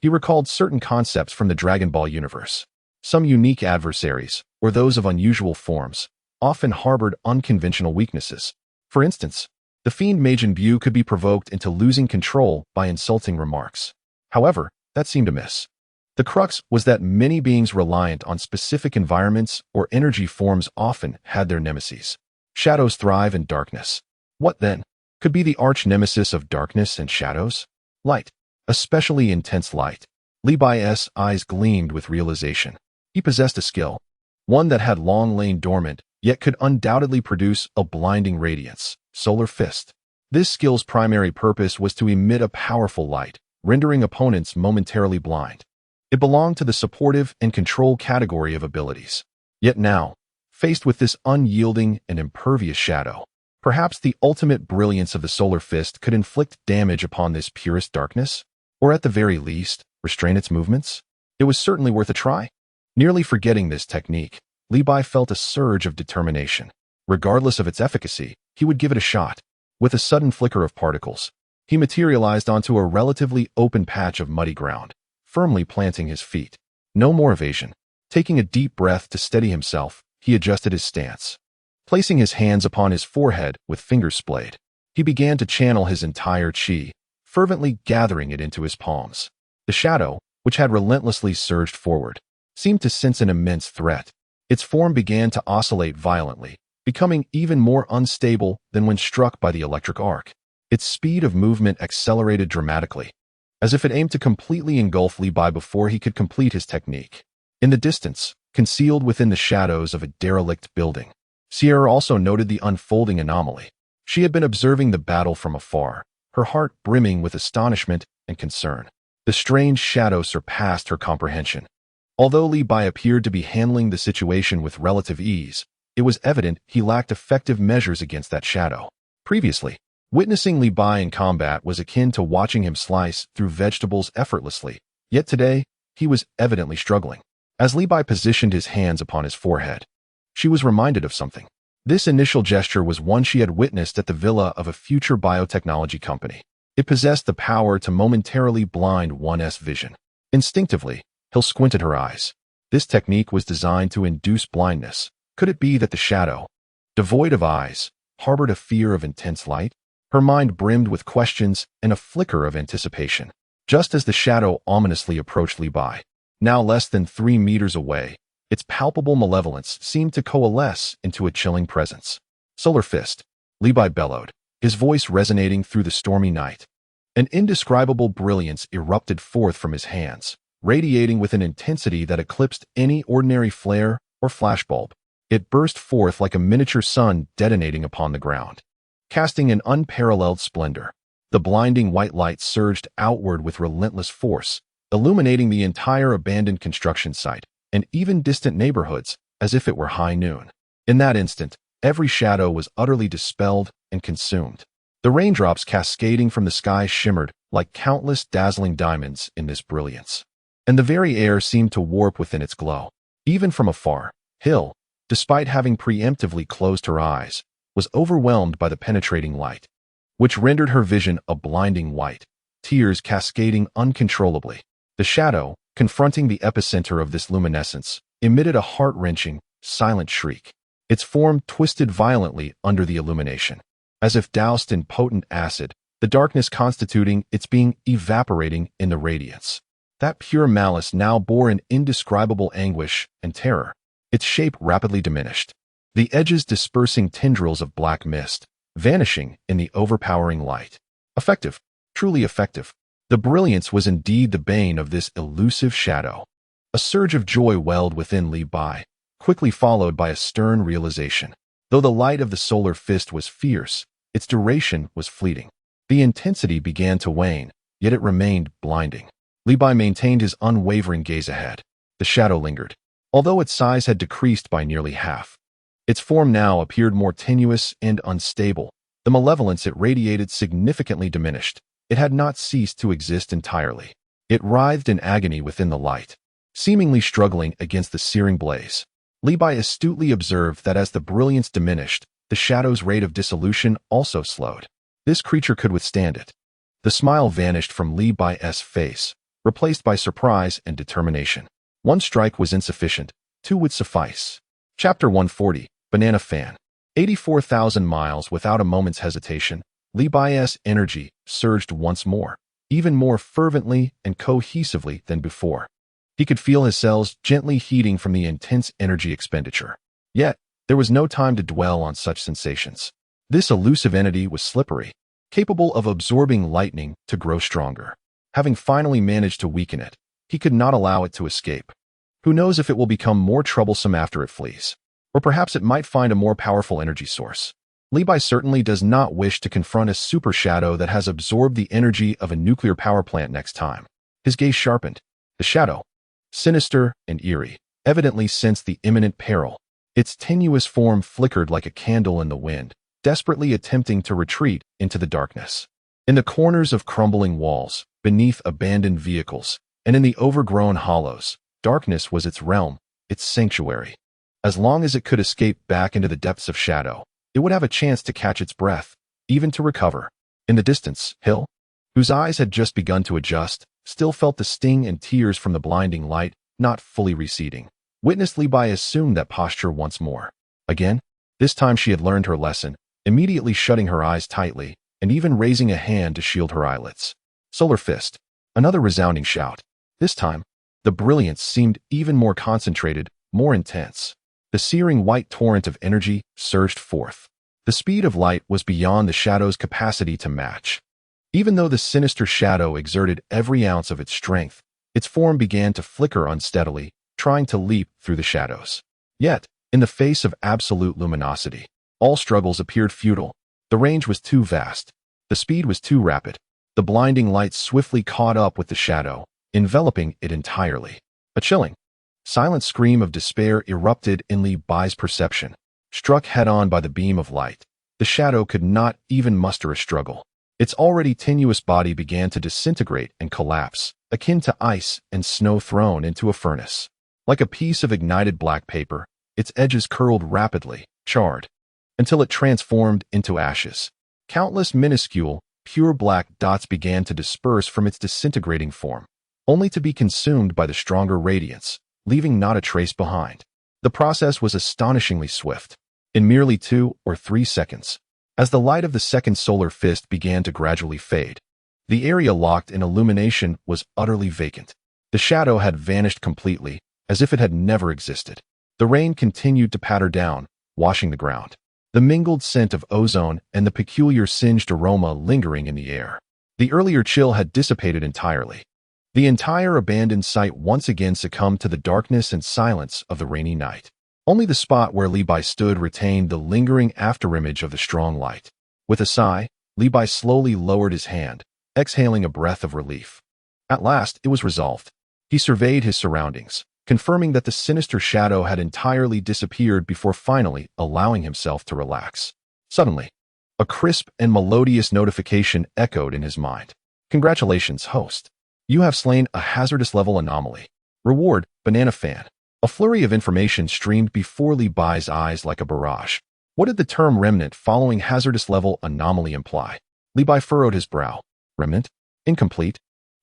[SPEAKER 1] He recalled certain concepts from the Dragon Ball universe. Some unique adversaries, or those of unusual forms, often harbored unconventional weaknesses. For instance, the fiend Majin Buu could be provoked into losing control by insulting remarks. However, that seemed amiss. The crux was that many beings reliant on specific environments or energy forms often had their nemeses. Shadows thrive in darkness. What then? Could be the arch-nemesis of darkness and shadows? Light. Especially intense light. Li Bai's eyes gleamed with realization. He possessed a skill, one that had long lain dormant, yet could undoubtedly produce a blinding radiance. Solar Fist. This skill's primary purpose was to emit a powerful light, rendering opponents momentarily blind. It belonged to the supportive and control category of abilities. Yet now, faced with this unyielding and impervious shadow, perhaps the ultimate brilliance of the Solar Fist could inflict damage upon this purest darkness, or at the very least, restrain its movements. It was certainly worth a try. Nearly forgetting this technique, Li Bai felt a surge of determination. Regardless of its efficacy, he would give it a shot. With a sudden flicker of particles, he materialized onto a relatively open patch of muddy ground, firmly planting his feet. No more evasion. Taking a deep breath to steady himself, he adjusted his stance. Placing his hands upon his forehead with fingers splayed, he began to channel his entire chi, fervently gathering it into his palms. The shadow, which had relentlessly surged forward, seemed to sense an immense threat. Its form began to oscillate violently, becoming even more unstable than when struck by the electric arc. Its speed of movement accelerated dramatically, as if it aimed to completely engulf Li Bai before he could complete his technique. In the distance, concealed within the shadows of a derelict building, Sierra also noted the unfolding anomaly. She had been observing the battle from afar, her heart brimming with astonishment and concern. The strange shadow surpassed her comprehension. Although Li Bai appeared to be handling the situation with relative ease, it was evident he lacked effective measures against that shadow. Previously, witnessing Li Bai in combat was akin to watching him slice through vegetables effortlessly, yet today, he was evidently struggling. As Li Bai positioned his hands upon his forehead, she was reminded of something. This initial gesture was one she had witnessed at the villa of a future biotechnology company. It possessed the power to momentarily blind one's vision. Instinctively, Hill squinted her eyes. This technique was designed to induce blindness. Could it be that the shadow, devoid of eyes, harbored a fear of intense light? Her mind brimmed with questions and a flicker of anticipation. Just as the shadow ominously approached Li Bai, now less than 3 meters away, its palpable malevolence seemed to coalesce into a chilling presence. Solar Fist, Li Bai bellowed, his voice resonating through the stormy night. An indescribable brilliance erupted forth from his hands, radiating with an intensity that eclipsed any ordinary flare or flashbulb. It burst forth like a miniature sun detonating upon the ground, casting an unparalleled splendor. The blinding white light surged outward with relentless force, illuminating the entire abandoned construction site and even distant neighborhoods as if it were high noon. In that instant, every shadow was utterly dispelled and consumed. The raindrops cascading from the sky shimmered like countless dazzling diamonds in this brilliance, and the very air seemed to warp within its glow. Even from afar, Hill, despite having preemptively closed her eyes, was overwhelmed by the penetrating light, which rendered her vision a blinding white, tears cascading uncontrollably. The shadow, confronting the epicenter of this luminescence, emitted a heart-wrenching, silent shriek. Its form twisted violently under the illumination, as if doused in potent acid, the darkness constituting its being evaporating in the radiance. That pure malice now bore an indescribable anguish and terror. Its shape rapidly diminished, the edges dispersing tendrils of black mist, vanishing in the overpowering light. Effective, truly effective. The brilliance was indeed the bane of this elusive shadow. A surge of joy welled within Li Bai, quickly followed by a stern realization. Though the light of the Solar Fist was fierce, its duration was fleeting. The intensity began to wane, yet it remained blinding. Li Bai maintained his unwavering gaze ahead. The shadow lingered, although its size had decreased by nearly half. Its form now appeared more tenuous and unstable. The malevolence it radiated significantly diminished. It had not ceased to exist entirely. It writhed in agony within the light, seemingly struggling against the searing blaze. Li Bai astutely observed that as the brilliance diminished, the shadow's rate of dissolution also slowed. This creature could withstand it. The smile vanished from Li Bai's face, replaced by surprise and determination. One strike was insufficient, two would suffice. Chapter 140, Banana Fan. 84,000 miles without a moment's hesitation, Li Bai's energy surged once more, even more fervently and cohesively than before. He could feel his cells gently heating from the intense energy expenditure. Yet, there was no time to dwell on such sensations. This elusive entity was slippery, capable of absorbing lightning to grow stronger. Having finally managed to weaken it, he could not allow it to escape. Who knows if it will become more troublesome after it flees? Or perhaps it might find a more powerful energy source. Li Bai certainly does not wish to confront a super shadow that has absorbed the energy of a nuclear power plant next time. His gaze sharpened. The shadow, sinister and eerie, evidently sensed the imminent peril. Its tenuous form flickered like a candle in the wind, desperately attempting to retreat into the darkness. In the corners of crumbling walls, beneath abandoned vehicles, and in the overgrown hollows, darkness was its realm, its sanctuary. As long as it could escape back into the depths of shadow, it would have a chance to catch its breath, even to recover. In the distance, Hill, whose eyes had just begun to adjust, still felt the sting and tears from the blinding light, not fully receding. Witnessed Li Bai assume that posture once more. Again, this time she had learned her lesson, immediately shutting her eyes tightly, and even raising a hand to shield her eyelids. Solar Fist. Another resounding shout. This time, the brilliance seemed even more concentrated, more intense. The searing white torrent of energy surged forth. The speed of light was beyond the shadow's capacity to match. Even though the sinister shadow exerted every ounce of its strength, its form began to flicker unsteadily, trying to leap through the shadows. Yet, in the face of absolute luminosity, all struggles appeared futile. The range was too vast. The speed was too rapid. The blinding light swiftly caught up with the shadow, enveloping it entirely. A chilling, silent scream of despair erupted in Li Bai's perception. Struck head-on by the beam of light, the shadow could not even muster a struggle. Its already tenuous body began to disintegrate and collapse, akin to ice and snow thrown into a furnace. Like a piece of ignited black paper, its edges curled rapidly, charred, until it transformed into ashes. Countless minuscule, pure black dots began to disperse from its disintegrating form, only to be consumed by the stronger radiance, leaving not a trace behind. The process was astonishingly swift. In merely 2 or 3 seconds, as the light of the second solar fist began to gradually fade, the area locked in illumination was utterly vacant. The shadow had vanished completely, as if it had never existed. The rain continued to patter down, washing the ground, the mingled scent of ozone and the peculiar singed aroma lingering in the air. The earlier chill had dissipated entirely. The entire abandoned site once again succumbed to the darkness and silence of the rainy night. Only the spot where Li Bai stood retained the lingering afterimage of the strong light. With a sigh, Li Bai slowly lowered his hand, exhaling a breath of relief. At last, it was resolved. He surveyed his surroundings, confirming that the sinister shadow had entirely disappeared before finally allowing himself to relax. Suddenly, a crisp and melodious notification echoed in his mind. Congratulations, host. You have slain a hazardous level anomaly. Reward, Banana Fan. A flurry of information streamed before Li Bai's eyes like a barrage. What did the term remnant following hazardous level anomaly imply? Li Bai furrowed his brow. Remnant? Incomplete?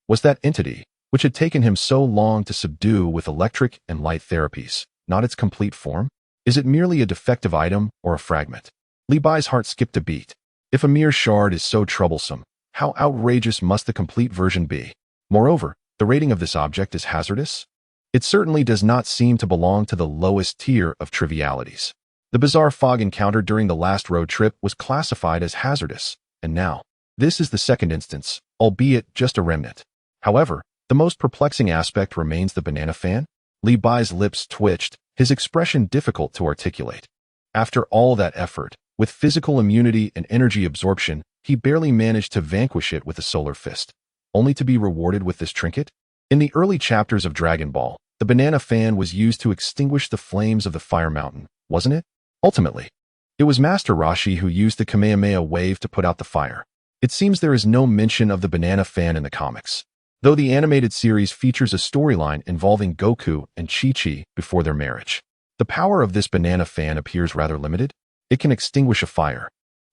[SPEAKER 1] Was that entity, which had taken him so long to subdue with electric and light therapies, not its complete form? Is it merely a defective item or a fragment? Li Bai's heart skipped a beat. If a mere shard is so troublesome, how outrageous must the complete version be? Moreover, the rating of this object is hazardous? It certainly does not seem to belong to the lowest tier of trivialities. The bizarre fog encountered during the last road trip was classified as hazardous, and now, this is the second instance, albeit just a remnant. However, the most perplexing aspect remains the banana fan. Li Bai's lips twitched, his expression difficult to articulate. After all that effort, with physical immunity and energy absorption, he barely managed to vanquish it with a solar fist, only to be rewarded with this trinket? In the early chapters of Dragon Ball, The banana fan was used to extinguish the flames of the fire mountain, wasn't it? Ultimately, it was Master Roshi who used the Kamehameha wave to put out the fire. It seems there is no mention of the banana fan in the comics, though the animated series features a storyline involving Goku and Chi-Chi before their marriage. The power of this banana fan appears rather limited. It can extinguish a fire,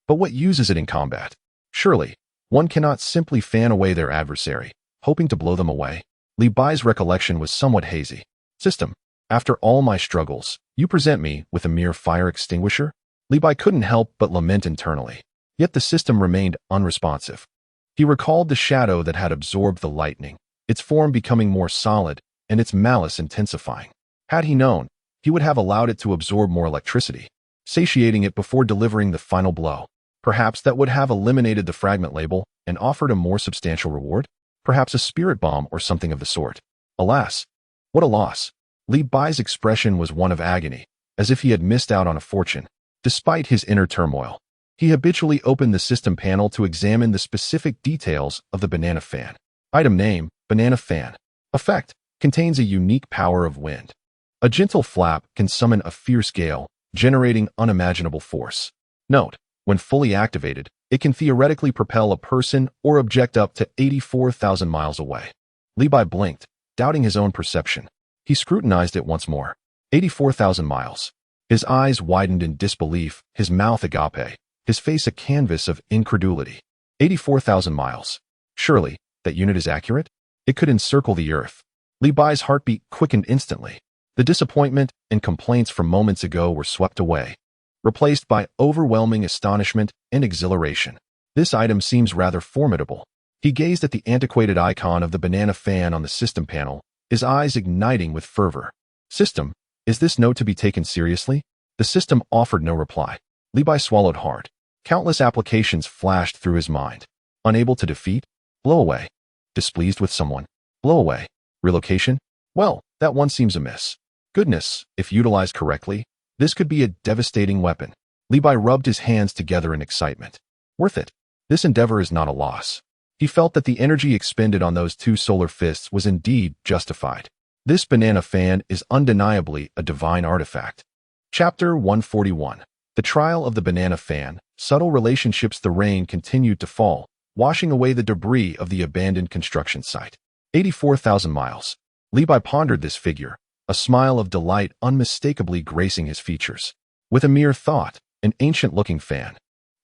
[SPEAKER 1] but what uses it in combat? Surely, one cannot simply fan away their adversary, hoping to blow them away. Li Bai's recollection was somewhat hazy. System, after all my struggles, you present me with a mere fire extinguisher? Li Bai couldn't help but lament internally. Yet the system remained unresponsive. He recalled the shadow that had absorbed the lightning, its form becoming more solid and its malice intensifying. Had he known, he would have allowed it to absorb more electricity, satiating it before delivering the final blow. Perhaps that would have eliminated the fragment label and offered a more substantial reward? Perhaps a spirit bomb or something of the sort. Alas, what a loss. Li Bai's expression was one of agony, as if he had missed out on a fortune. Despite his inner turmoil, he habitually opened the system panel to examine the specific details of the banana fan. Item name, banana fan. Effect, contains a unique power of wind. A gentle flap can summon a fierce gale, generating unimaginable force. Note, when fully activated, it can theoretically propel a person or object up to 84,000 miles away. Li Bai blinked, doubting his own perception. He scrutinized it once more. 84,000 miles. His eyes widened in disbelief, his mouth agape, his face a canvas of incredulity. 84,000 miles. Surely, that unit is accurate? It could encircle the Earth. Li Bai's heartbeat quickened instantly. The disappointment and complaints from moments ago were swept away, replaced by overwhelming astonishment and exhilaration. This item seems rather formidable. He gazed at the antiquated icon of the banana fan on the system panel, his eyes igniting with fervor. System, is this note to be taken seriously? The system offered no reply. Li Bai swallowed hard. Countless applications flashed through his mind. Unable to defeat? Blow away. Displeased with someone? Blow away. Relocation? Well, that one seems amiss. Goodness, if utilized correctly, this could be a devastating weapon. Li Bai rubbed his hands together in excitement. Worth it. This endeavor is not a loss. He felt that the energy expended on those two solar fists was indeed justified. This banana fan is undeniably a divine artifact. Chapter 141. The Trial of the Banana Fan. Subtle relationships. The rain continued to fall, washing away the debris of the abandoned construction site. 84,000 miles. Li Bai pondered this figure, a smile of delight unmistakably gracing his features. With a mere thought, an ancient-looking fan,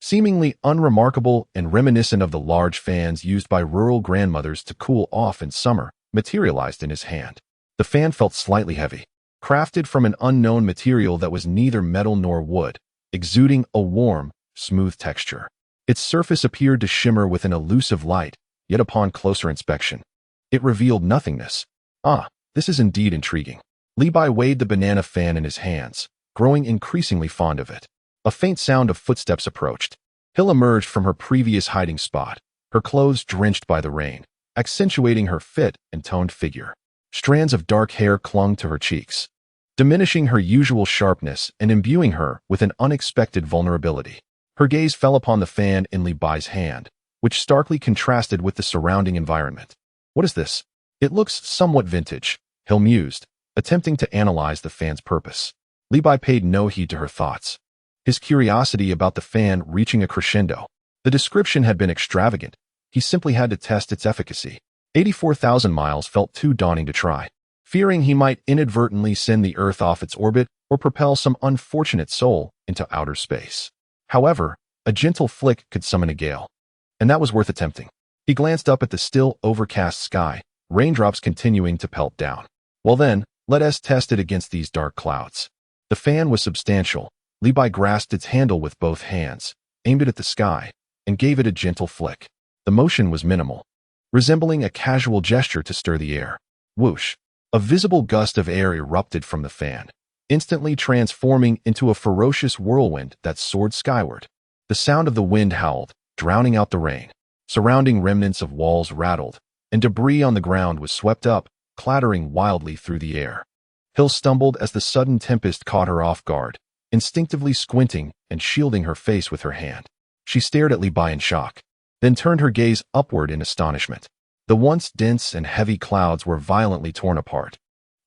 [SPEAKER 1] seemingly unremarkable and reminiscent of the large fans used by rural grandmothers to cool off in summer, materialized in his hand. The fan felt slightly heavy, crafted from an unknown material that was neither metal nor wood, exuding a warm, smooth texture. Its surface appeared to shimmer with an elusive light, yet upon closer inspection, it revealed nothingness. Ah, this is indeed intriguing. Li Bai weighed the banana fan in his hands, growing increasingly fond of it. A faint sound of footsteps approached. Hill emerged from her previous hiding spot, her clothes drenched by the rain, accentuating her fit and toned figure. Strands of dark hair clung to her cheeks, diminishing her usual sharpness and imbuing her with an unexpected vulnerability. Her gaze fell upon the fan in Li Bai's hand, which starkly contrasted with the surrounding environment. What is this? It looks somewhat vintage, Hill mused, attempting to analyze the fan's purpose. Li Bai paid no heed to her thoughts, his curiosity about the fan reaching a crescendo. The description had been extravagant. He simply had to test its efficacy. 84,000 miles felt too daunting to try. Fearing he might inadvertently send the Earth off its orbit or propel some unfortunate soul into outer space. However, a gentle flick could summon a gale, and that was worth attempting. He glanced up at the still overcast sky, raindrops continuing to pelt down. Well then, let us test it against these dark clouds. The fan was substantial. Li Bai grasped its handle with both hands, aimed it at the sky, and gave it a gentle flick. The motion was minimal, resembling a casual gesture to stir the air. Whoosh! A visible gust of air erupted from the fan, instantly transforming into a ferocious whirlwind that soared skyward. The sound of the wind howled, drowning out the rain. Surrounding remnants of walls rattled, and debris on the ground was swept up, clattering wildly through the air. Hill stumbled as the sudden tempest caught her off guard, instinctively squinting and shielding her face with her hand. She stared at Li Bai in shock, then turned her gaze upward in astonishment. The once dense and heavy clouds were violently torn apart,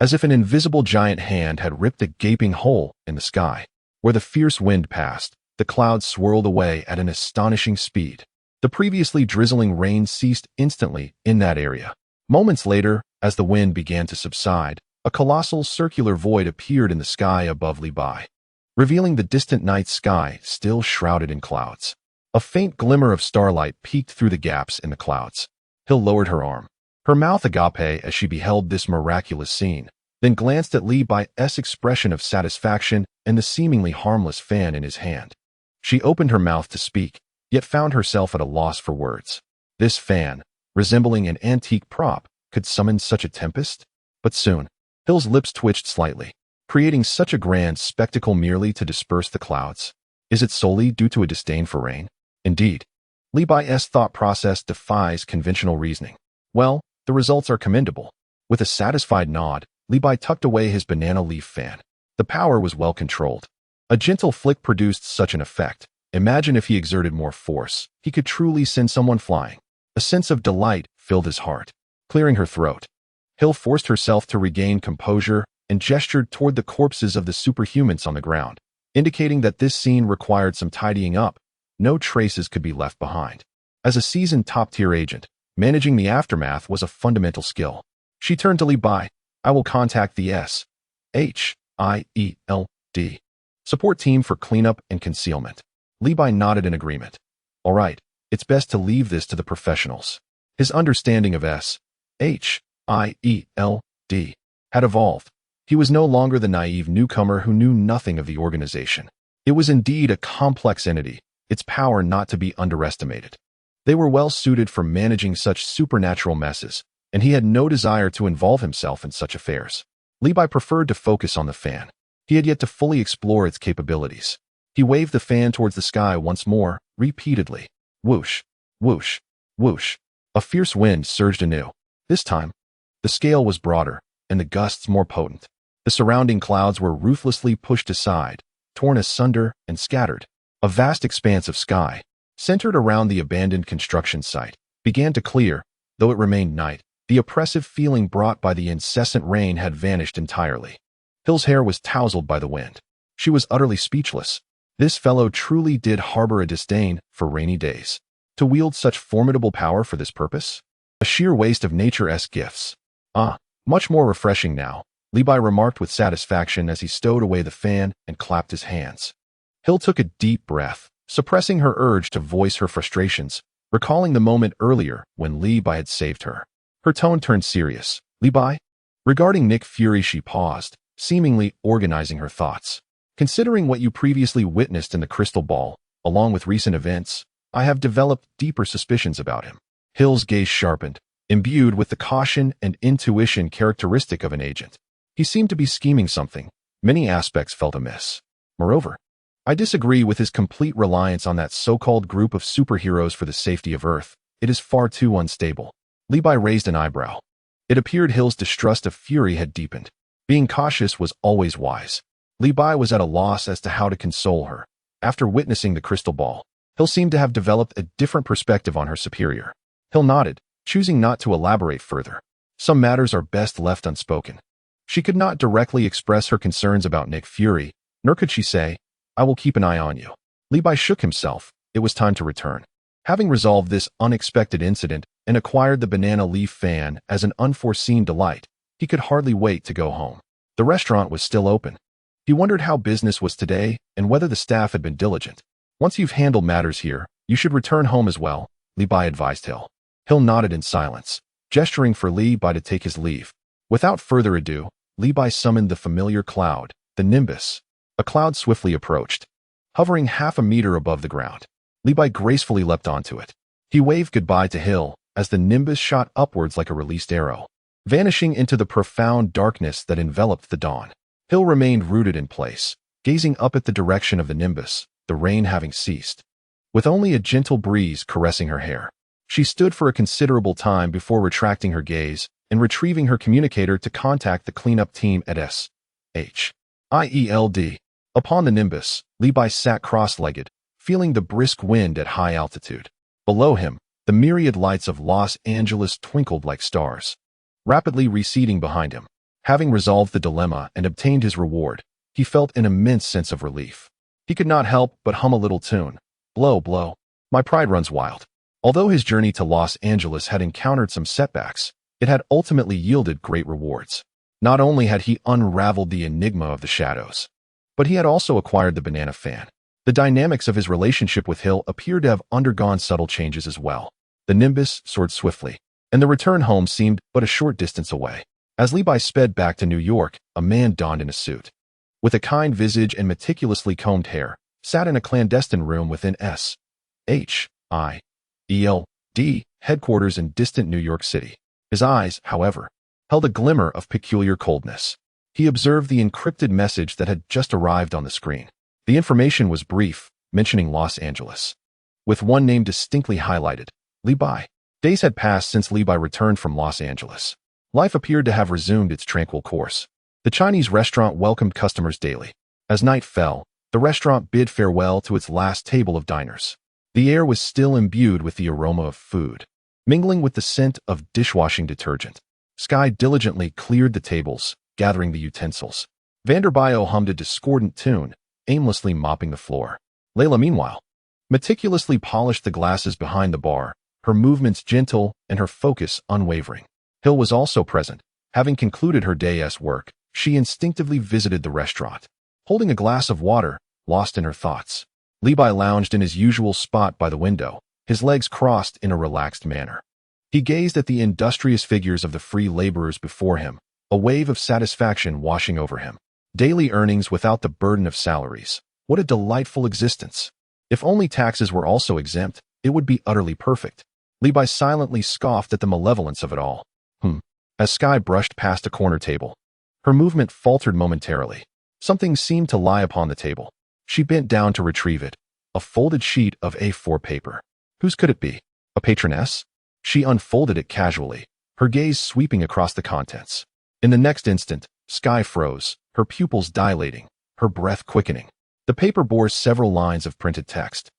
[SPEAKER 1] as if an invisible giant hand had ripped a gaping hole in the sky. Where the fierce wind passed, the clouds swirled away at an astonishing speed. The previously drizzling rain ceased instantly in that area. Moments later, as the wind began to subside, a colossal circular void appeared in the sky above Li Bai, revealing the distant night sky still shrouded in clouds. A faint glimmer of starlight peeked through the gaps in the clouds. Hill lowered her arm, her mouth agape as she beheld this miraculous scene, then glanced at Li Bai's expression of satisfaction and the seemingly harmless fan in his hand. She opened her mouth to speak, yet found herself at a loss for words. This fan, resembling an antique prop, could summon such a tempest? But soon, Hill's lips twitched slightly, creating such a grand spectacle merely to disperse the clouds. Is it solely due to a disdain for rain? Indeed, Li Bai's thought process defies conventional reasoning. Well, the results are commendable. With a satisfied nod, Li Bai tucked away his banana leaf fan. The power was well controlled. A gentle flick produced such an effect. Imagine if he exerted more force, he could truly send someone flying. A sense of delight filled his heart. Clearing her throat, Hill forced herself to regain composure and gestured toward the corpses of the superhumans on the ground, indicating that this scene required some tidying up. No traces could be left behind. As a seasoned top-tier agent, managing the aftermath was a fundamental skill. She turned to Li Bai. I will contact the SHIELD support team for cleanup and concealment. Li Bai nodded in agreement. All right, it's best to leave this to the professionals. His understanding of SHIELD had evolved. He was no longer the naive newcomer who knew nothing of the organization. It was indeed a complex entity, its power not to be underestimated. They were well suited for managing such supernatural messes, and he had no desire to involve himself in such affairs. Li Bai preferred to focus on the fan. He had yet to fully explore its capabilities. He waved the fan towards the sky once more, repeatedly. Whoosh, whoosh, whoosh. A fierce wind surged anew. This time, the scale was broader, and the gusts more potent. The surrounding clouds were ruthlessly pushed aside, torn asunder and scattered. A vast expanse of sky, centered around the abandoned construction site, began to clear. Though it remained night, the oppressive feeling brought by the incessant rain had vanished entirely. Hill's hair was tousled by the wind. She was utterly speechless. This fellow truly did harbor a disdain for rainy days. To wield such formidable power for this purpose? A sheer waste of nature's gifts. Much more refreshing now, Li Bai remarked with satisfaction as he stowed away the fan and clapped his hands. Hill took a deep breath, suppressing her urge to voice her frustrations, recalling the moment earlier when Li Bai had saved her. Her tone turned serious. Li Bai? Regarding Nick Fury, she paused, seemingly organizing her thoughts. Considering what you previously witnessed in the crystal ball, along with recent events, I have developed deeper suspicions about him. Hill's gaze sharpened, imbued with the caution and intuition characteristic of an agent. He seemed to be scheming something. Many aspects felt amiss. Moreover, I disagree with his complete reliance on that so-called group of superheroes for the safety of Earth. It is far too unstable. Li Bai raised an eyebrow. It appeared Hill's distrust of Fury had deepened. Being cautious was always wise. Li Bai was at a loss as to how to console her. After witnessing the crystal ball, Hill seemed to have developed a different perspective on her superior. Hill nodded, choosing not to elaborate further. Some matters are best left unspoken. She could not directly express her concerns about Nick Fury, nor could she say, I will keep an eye on you. Li Bai shook himself. It was time to return. Having resolved this unexpected incident and acquired the banana leaf fan as an unforeseen delight, he could hardly wait to go home. The restaurant was still open. He wondered how business was today and whether the staff had been diligent. Once you've handled matters here, you should return home as well, Li Bai advised Hill. Hill nodded in silence, gesturing for Li Bai to take his leave. Without further ado, Li Bai summoned the familiar cloud, the nimbus. A cloud swiftly approached, hovering half a meter above the ground. Li Bai gracefully leapt onto it. He waved goodbye to Hill as the nimbus shot upwards like a released arrow, vanishing into the profound darkness that enveloped the dawn. Hill remained rooted in place, gazing up at the direction of the nimbus, the rain having ceased. With only a gentle breeze caressing her hair, she stood for a considerable time before retracting her gaze and retrieving her communicator to contact the cleanup team at SHIELD. Upon the nimbus, Li Bai sat cross-legged, feeling the brisk wind at high altitude. Below him, the myriad lights of Los Angeles twinkled like stars. Rapidly receding behind him, Having resolved the dilemma and obtained his reward, he felt an immense sense of relief. He could not help but hum a little tune. Blow, blow. My pride runs wild. Although his journey to Los Angeles had encountered some setbacks, it had ultimately yielded great rewards. Not only had he unraveled the enigma of the shadows, but he had also acquired the banana fan. The dynamics of his relationship with Hill appeared to have undergone subtle changes as well. The Nimbus soared swiftly, and the return home seemed but a short distance away. As Levi sped back to New York, a man donned in a suit, with a kind visage and meticulously combed hair, sat in a clandestine room within S.H.I.E.L.D. headquarters in distant New York City. His eyes, however, held a glimmer of peculiar coldness. He observed the encrypted message that had just arrived on the screen. The information was brief, mentioning Los Angeles, with one name distinctly highlighted: Levi. Days had passed since Levi returned from Los Angeles. Life appeared to have resumed its tranquil course. The Chinese restaurant welcomed customers daily. As night fell, the restaurant bid farewell to its last table of diners. The air was still imbued with the aroma of food, mingling with the scent of dishwashing detergent. Sky diligently cleared the tables, gathering the utensils. Vanderbio hummed a discordant tune, aimlessly mopping the floor. Layla, meanwhile, meticulously polished the glasses behind the bar, her movements gentle and her focus unwavering. Hill was also present. Having concluded her day's work, she instinctively visited the restaurant. Holding a glass of water, lost in her thoughts, Levi lounged in his usual spot by the window, his legs crossed in a relaxed manner. He gazed at the industrious figures of the free laborers before him, a wave of satisfaction washing over him. Daily earnings without the burden of salaries. What a delightful existence. If only taxes were also exempt, it would be utterly perfect. Levi silently scoffed at the malevolence of it all. As Sky brushed past a corner table, her movement faltered momentarily. Something seemed to lie upon the table. She bent down to retrieve it, a folded sheet of A4 paper. Whose could it be? A patroness? She unfolded it casually, her gaze sweeping across the contents. In the next instant, Sky froze, her pupils dilating, her breath quickening. The paper bore several lines of printed text,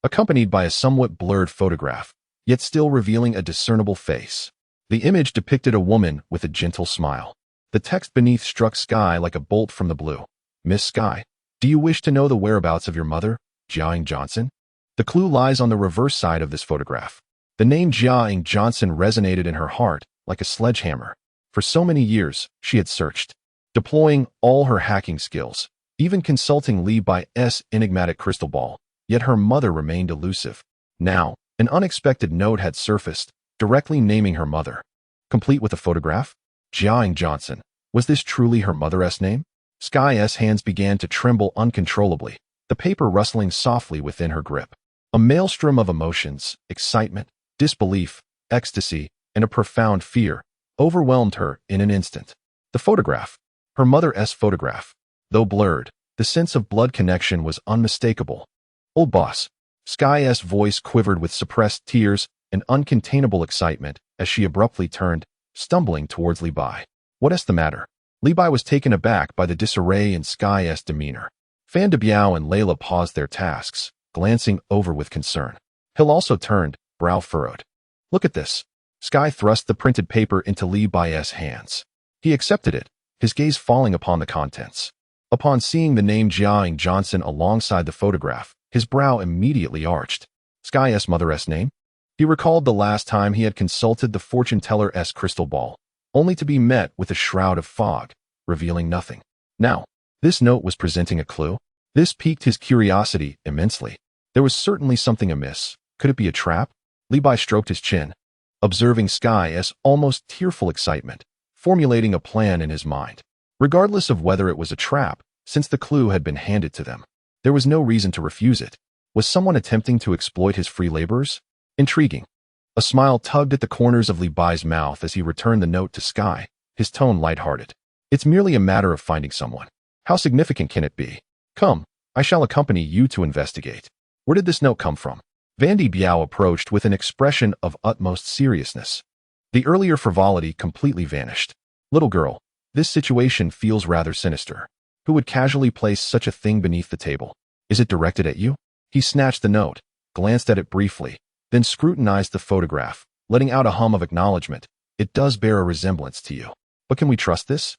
[SPEAKER 1] accompanied by a somewhat blurred photograph, yet still revealing a discernible face. The image depicted a woman with a gentle smile. The text beneath struck Sky like a bolt from the blue. Miss Sky, do you wish to know the whereabouts of your mother, Taiyang Johnson? The clue lies on the reverse side of this photograph. The name Taiyang Johnson resonated in her heart like a sledgehammer. For so many years, she had searched, deploying all her hacking skills, even consulting Levi's enigmatic crystal ball, yet her mother remained elusive. Now, an unexpected note had surfaced, directly naming her mother. Complete with a photograph? Taiyang Johnson. Was this truly her mother's name? Sky's hands began to tremble uncontrollably, the paper rustling softly within her grip. A maelstrom of emotions, excitement, disbelief, ecstasy, and a profound fear overwhelmed her in an instant. The photograph, her mother's photograph. Though blurred, the sense of blood connection was unmistakable. Old boss. Sky's voice quivered with suppressed tears and uncontainable excitement as she abruptly turned, stumbling towards Levi. What's the matter? Levi was taken aback by the disarray in Sky's demeanor. Fan Biao and Layla paused their tasks, glancing over with concern. Hill also turned, brow furrowed. Look at this. Sky thrust the printed paper into Levi's hands. He accepted it, his gaze falling upon the contents. Upon seeing the name Taiyang Johnson alongside the photograph, his brow immediately arched. Sky's mother's name? He recalled the last time he had consulted the fortune-teller's crystal ball, only to be met with a shroud of fog, revealing nothing. Now, this note was presenting a clue. This piqued his curiosity immensely. There was certainly something amiss. Could it be a trap? Levi stroked his chin, observing Sky's almost tearful excitement, formulating a plan in his mind. Regardless of whether it was a trap, since the clue had been handed to them, there was no reason to refuse it. Was someone attempting to exploit his free laborers? Intriguing. A smile tugged at the corners of Levi's mouth as he returned the note to Sky, his tone lighthearted. It's merely a matter of finding someone. How significant can it be? Come, I shall accompany you to investigate. Where did this note come from? Vandy Biao approached with an expression of utmost seriousness. The earlier frivolity completely vanished. Little girl, this situation feels rather sinister. Who would casually place such a thing beneath the table? Is it directed at you? He snatched the note, glanced at it briefly, then scrutinized the photograph, letting out a hum of acknowledgement. It does bear a resemblance to you. But can we trust this?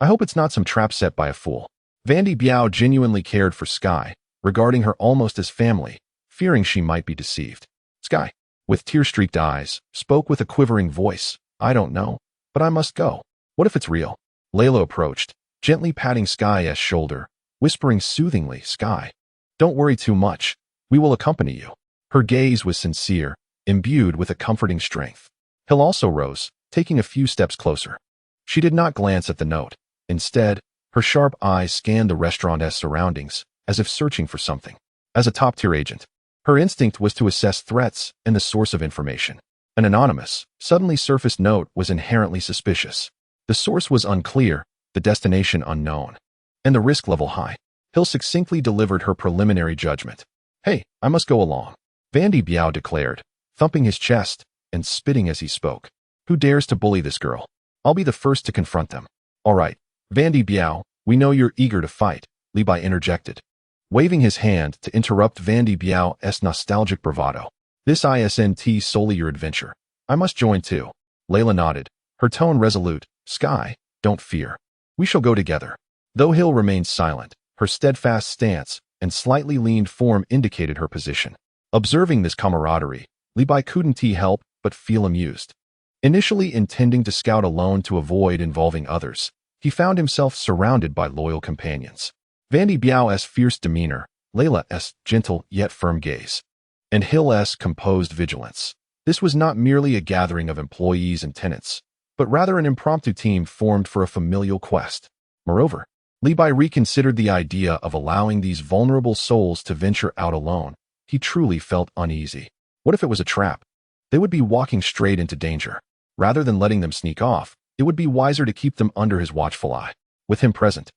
[SPEAKER 1] I hope it's not some trap set by a fool. Vandy Biao genuinely cared for Sky, regarding her almost as family, fearing she might be deceived. Sky, with tear-streaked eyes, spoke with a quivering voice. I don't know, but I must go. What if it's real? Layla approached, gently patting Sky's shoulder, whispering soothingly, Sky, don't worry too much. We will accompany you. Her gaze was sincere, imbued with a comforting strength. Hill also rose, taking a few steps closer. She did not glance at the note. Instead, her sharp eyes scanned the restaurant's surroundings, as if searching for something. As a top-tier agent, her instinct was to assess threats and the source of information. An anonymous, suddenly surfaced note was inherently suspicious. The source was unclear, the destination unknown, and the risk level high. Hill succinctly delivered her preliminary judgment. Hey, I must go along, Vandy Biao declared, thumping his chest and spitting as he spoke. Who dares to bully this girl? I'll be the first to confront them. All right, Vandy Biao, we know you're eager to fight, Li Bai interjected, waving his hand to interrupt Vandy Biao's nostalgic bravado. This isn't solely your adventure. I must join too. Layla nodded, her tone resolute. Sky, don't fear. We shall go together. Though Hill remained silent, her steadfast stance and slightly leaned form indicated her position. Observing this camaraderie, Li Bai couldn't help but feel amused. Initially intending to scout alone to avoid involving others, he found himself surrounded by loyal companions. Vandy Biao's fierce demeanor, Layla's gentle yet firm gaze, and Hill's composed vigilance. This was not merely a gathering of employees and tenants, but rather an impromptu team formed for a familial quest. Moreover, Li Bai reconsidered the idea of allowing these vulnerable souls to venture out alone. He truly felt uneasy. What if it was a trap? They would be walking straight into danger. Rather than letting them sneak off, it would be wiser to keep them under his watchful eye. With him present,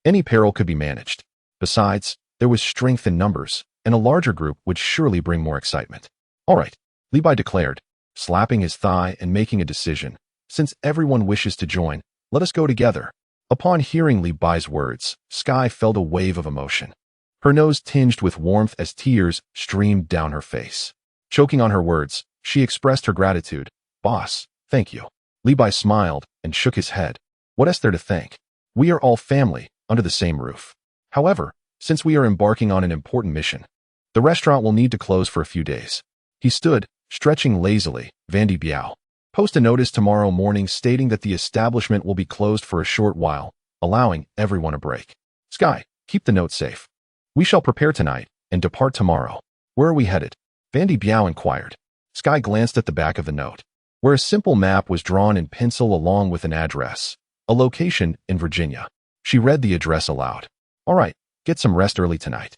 [SPEAKER 1] any peril could be managed. Besides, there was strength in numbers, and a larger group would surely bring more excitement. All right, Li Bai declared, slapping his thigh and making a decision. Since everyone wishes to join, let us go together. Upon hearing Li Bai's words, Sky felt a wave of emotion. Her nose tinged with warmth as tears streamed down her face. Choking on her words, she expressed her gratitude. Boss, thank you. Li Bai smiled and shook his head. What is there to thank? We are all family, under the same roof. However, since we are embarking on an important mission, the restaurant will need to close for a few days. He stood, stretching lazily. Vandy Biao, post a notice tomorrow morning stating that the establishment will be closed for a short while, allowing everyone a break. Sky, keep the note safe. We shall prepare tonight and depart tomorrow. Where are we headed? Vandy Biao inquired. Sky glanced at the back of the note, where a simple map was drawn in pencil along with an address, a location in Virginia. She read the address aloud. All right, get some rest early tonight.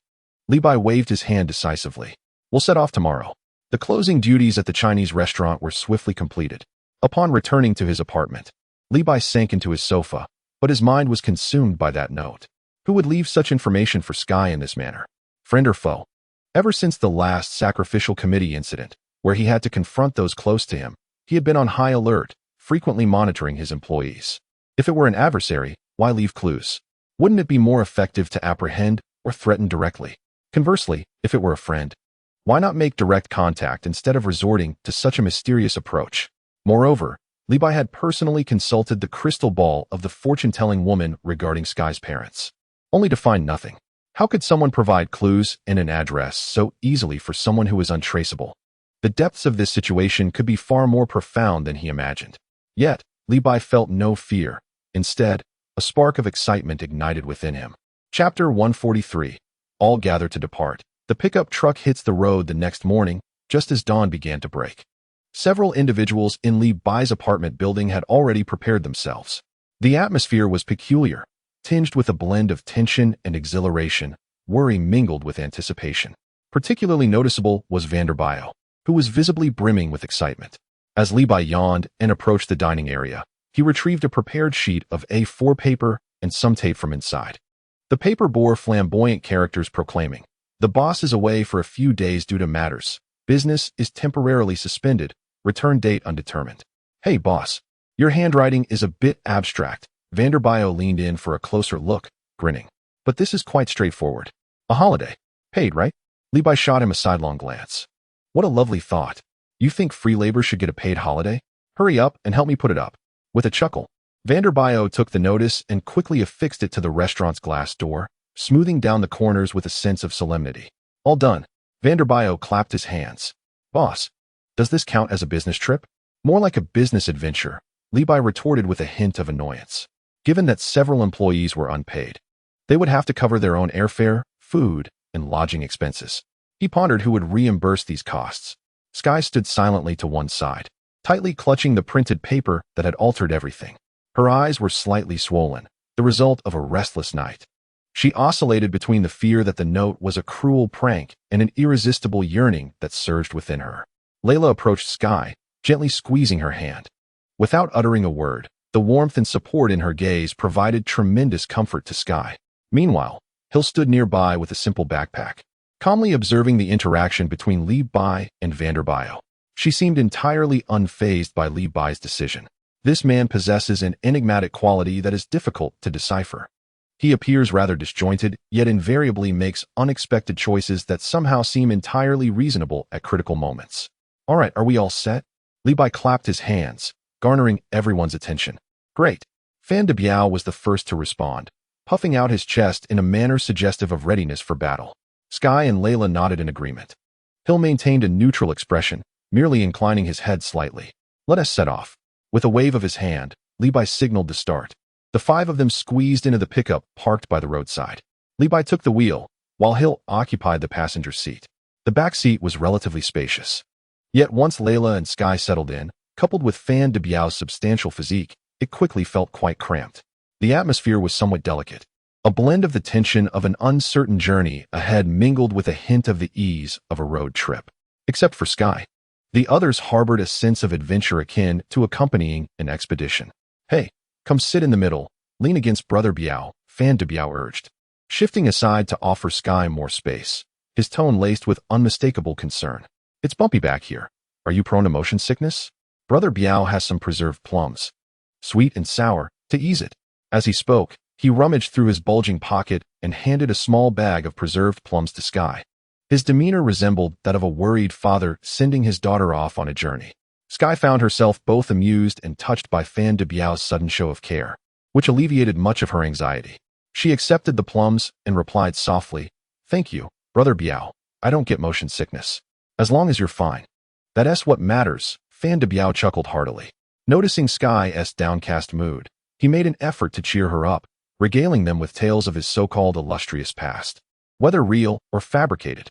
[SPEAKER 1] Li Bai waved his hand decisively. We'll set off tomorrow. The closing duties at the Chinese restaurant were swiftly completed. Upon returning to his apartment, Li Bai sank into his sofa, but his mind was consumed by that note. Who would leave such information for Sky in this manner? Friend or foe? Ever since the last sacrificial committee incident, where he had to confront those close to him, he had been on high alert, frequently monitoring his employees. If it were an adversary, why leave clues? Wouldn't it be more effective to apprehend or threaten directly? Conversely, if it were a friend, why not make direct contact instead of resorting to such a mysterious approach? Moreover, Li Bai had personally consulted the crystal ball of the fortune-telling woman regarding Sky's parents, only to find nothing. How could someone provide clues and an address so easily for someone who is untraceable? The depths of this situation could be far more profound than he imagined. Yet, Li Bai felt no fear. Instead, a spark of excitement ignited within him. Chapter 143. All gather to depart. The pickup truck hits the road the next morning, just as dawn began to break. Several individuals in Li Bai's apartment building had already prepared themselves. The atmosphere was peculiar, tinged with a blend of tension and exhilaration, worry mingled with anticipation. Particularly noticeable was Vanderbio, who was visibly brimming with excitement. As Li Bai yawned and approached the dining area, he retrieved a prepared sheet of A4 paper and some tape from inside. The paper bore flamboyant characters proclaiming, "The boss is away for a few days due to matters. Business is temporarily suspended. Return date undetermined." Hey boss, your handwriting is a bit abstract. Vanderbio leaned in for a closer look, grinning. But this is quite straightforward. A holiday. Paid, right? Li Bai shot him a sidelong glance. What a lovely thought. You think free labor should get a paid holiday? Hurry up and help me put it up. With a chuckle, Vanderbio took the notice and quickly affixed it to the restaurant's glass door, smoothing down the corners with a sense of solemnity. All done. Vanderbio clapped his hands. Boss, does this count as a business trip? More like a business adventure, Levi retorted with a hint of annoyance. Given that several employees were unpaid, they would have to cover their own airfare, food, and lodging expenses. He pondered who would reimburse these costs. Sky stood silently to one side, tightly clutching the printed paper that had altered everything. Her eyes were slightly swollen, the result of a restless night. She oscillated between the fear that the note was a cruel prank and an irresistible yearning that surged within her. Layla approached Sky, gently squeezing her hand. Without uttering a word, the warmth and support in her gaze provided tremendous comfort to Sky. Meanwhile, Hill stood nearby with a simple backpack, calmly observing the interaction between Levi and Vanderbio. She seemed entirely unfazed by Levi's decision. This man possesses an enigmatic quality that is difficult to decipher. He appears rather disjointed, yet invariably makes unexpected choices that somehow seem entirely reasonable at critical moments. All right, are we all set? Levi clapped his hands, garnering everyone's attention. Great. Vanderbio was the first to respond, puffing out his chest in a manner suggestive of readiness for battle. Sky and Layla nodded in agreement. Hill maintained a neutral expression, merely inclining his head slightly. Let us set off. With a wave of his hand, Levi signaled to start. The five of them squeezed into the pickup parked by the roadside. Levi took the wheel, while Hill occupied the passenger seat. The back seat was relatively spacious. Yet once Layla and Sky settled in, coupled with Vanderbio's substantial physique, it quickly felt quite cramped. The atmosphere was somewhat delicate. A blend of the tension of an uncertain journey ahead mingled with a hint of the ease of a road trip. Except for Sky. The others harbored a sense of adventure akin to accompanying an expedition. Hey, come sit in the middle, lean against Brother Biao, Vanderbio urged, shifting aside to offer Sky more space, his tone laced with unmistakable concern. It's bumpy back here. Are you prone to motion sickness? Brother Biao has some preserved plums, sweet and sour, to ease it. As he spoke, he rummaged through his bulging pocket and handed a small bag of preserved plums to Sky. His demeanor resembled that of a worried father sending his daughter off on a journey. Sky found herself both amused and touched by Vanderbio's sudden show of care, which alleviated much of her anxiety. She accepted the plums and replied softly, "Thank you, Brother Biao. I don't get motion sickness. As long as you're fine. That's what matters." Vanderbio chuckled heartily. Noticing Sky's downcast mood, he made an effort to cheer her up, regaling them with tales of his so-called illustrious past, whether real or fabricated.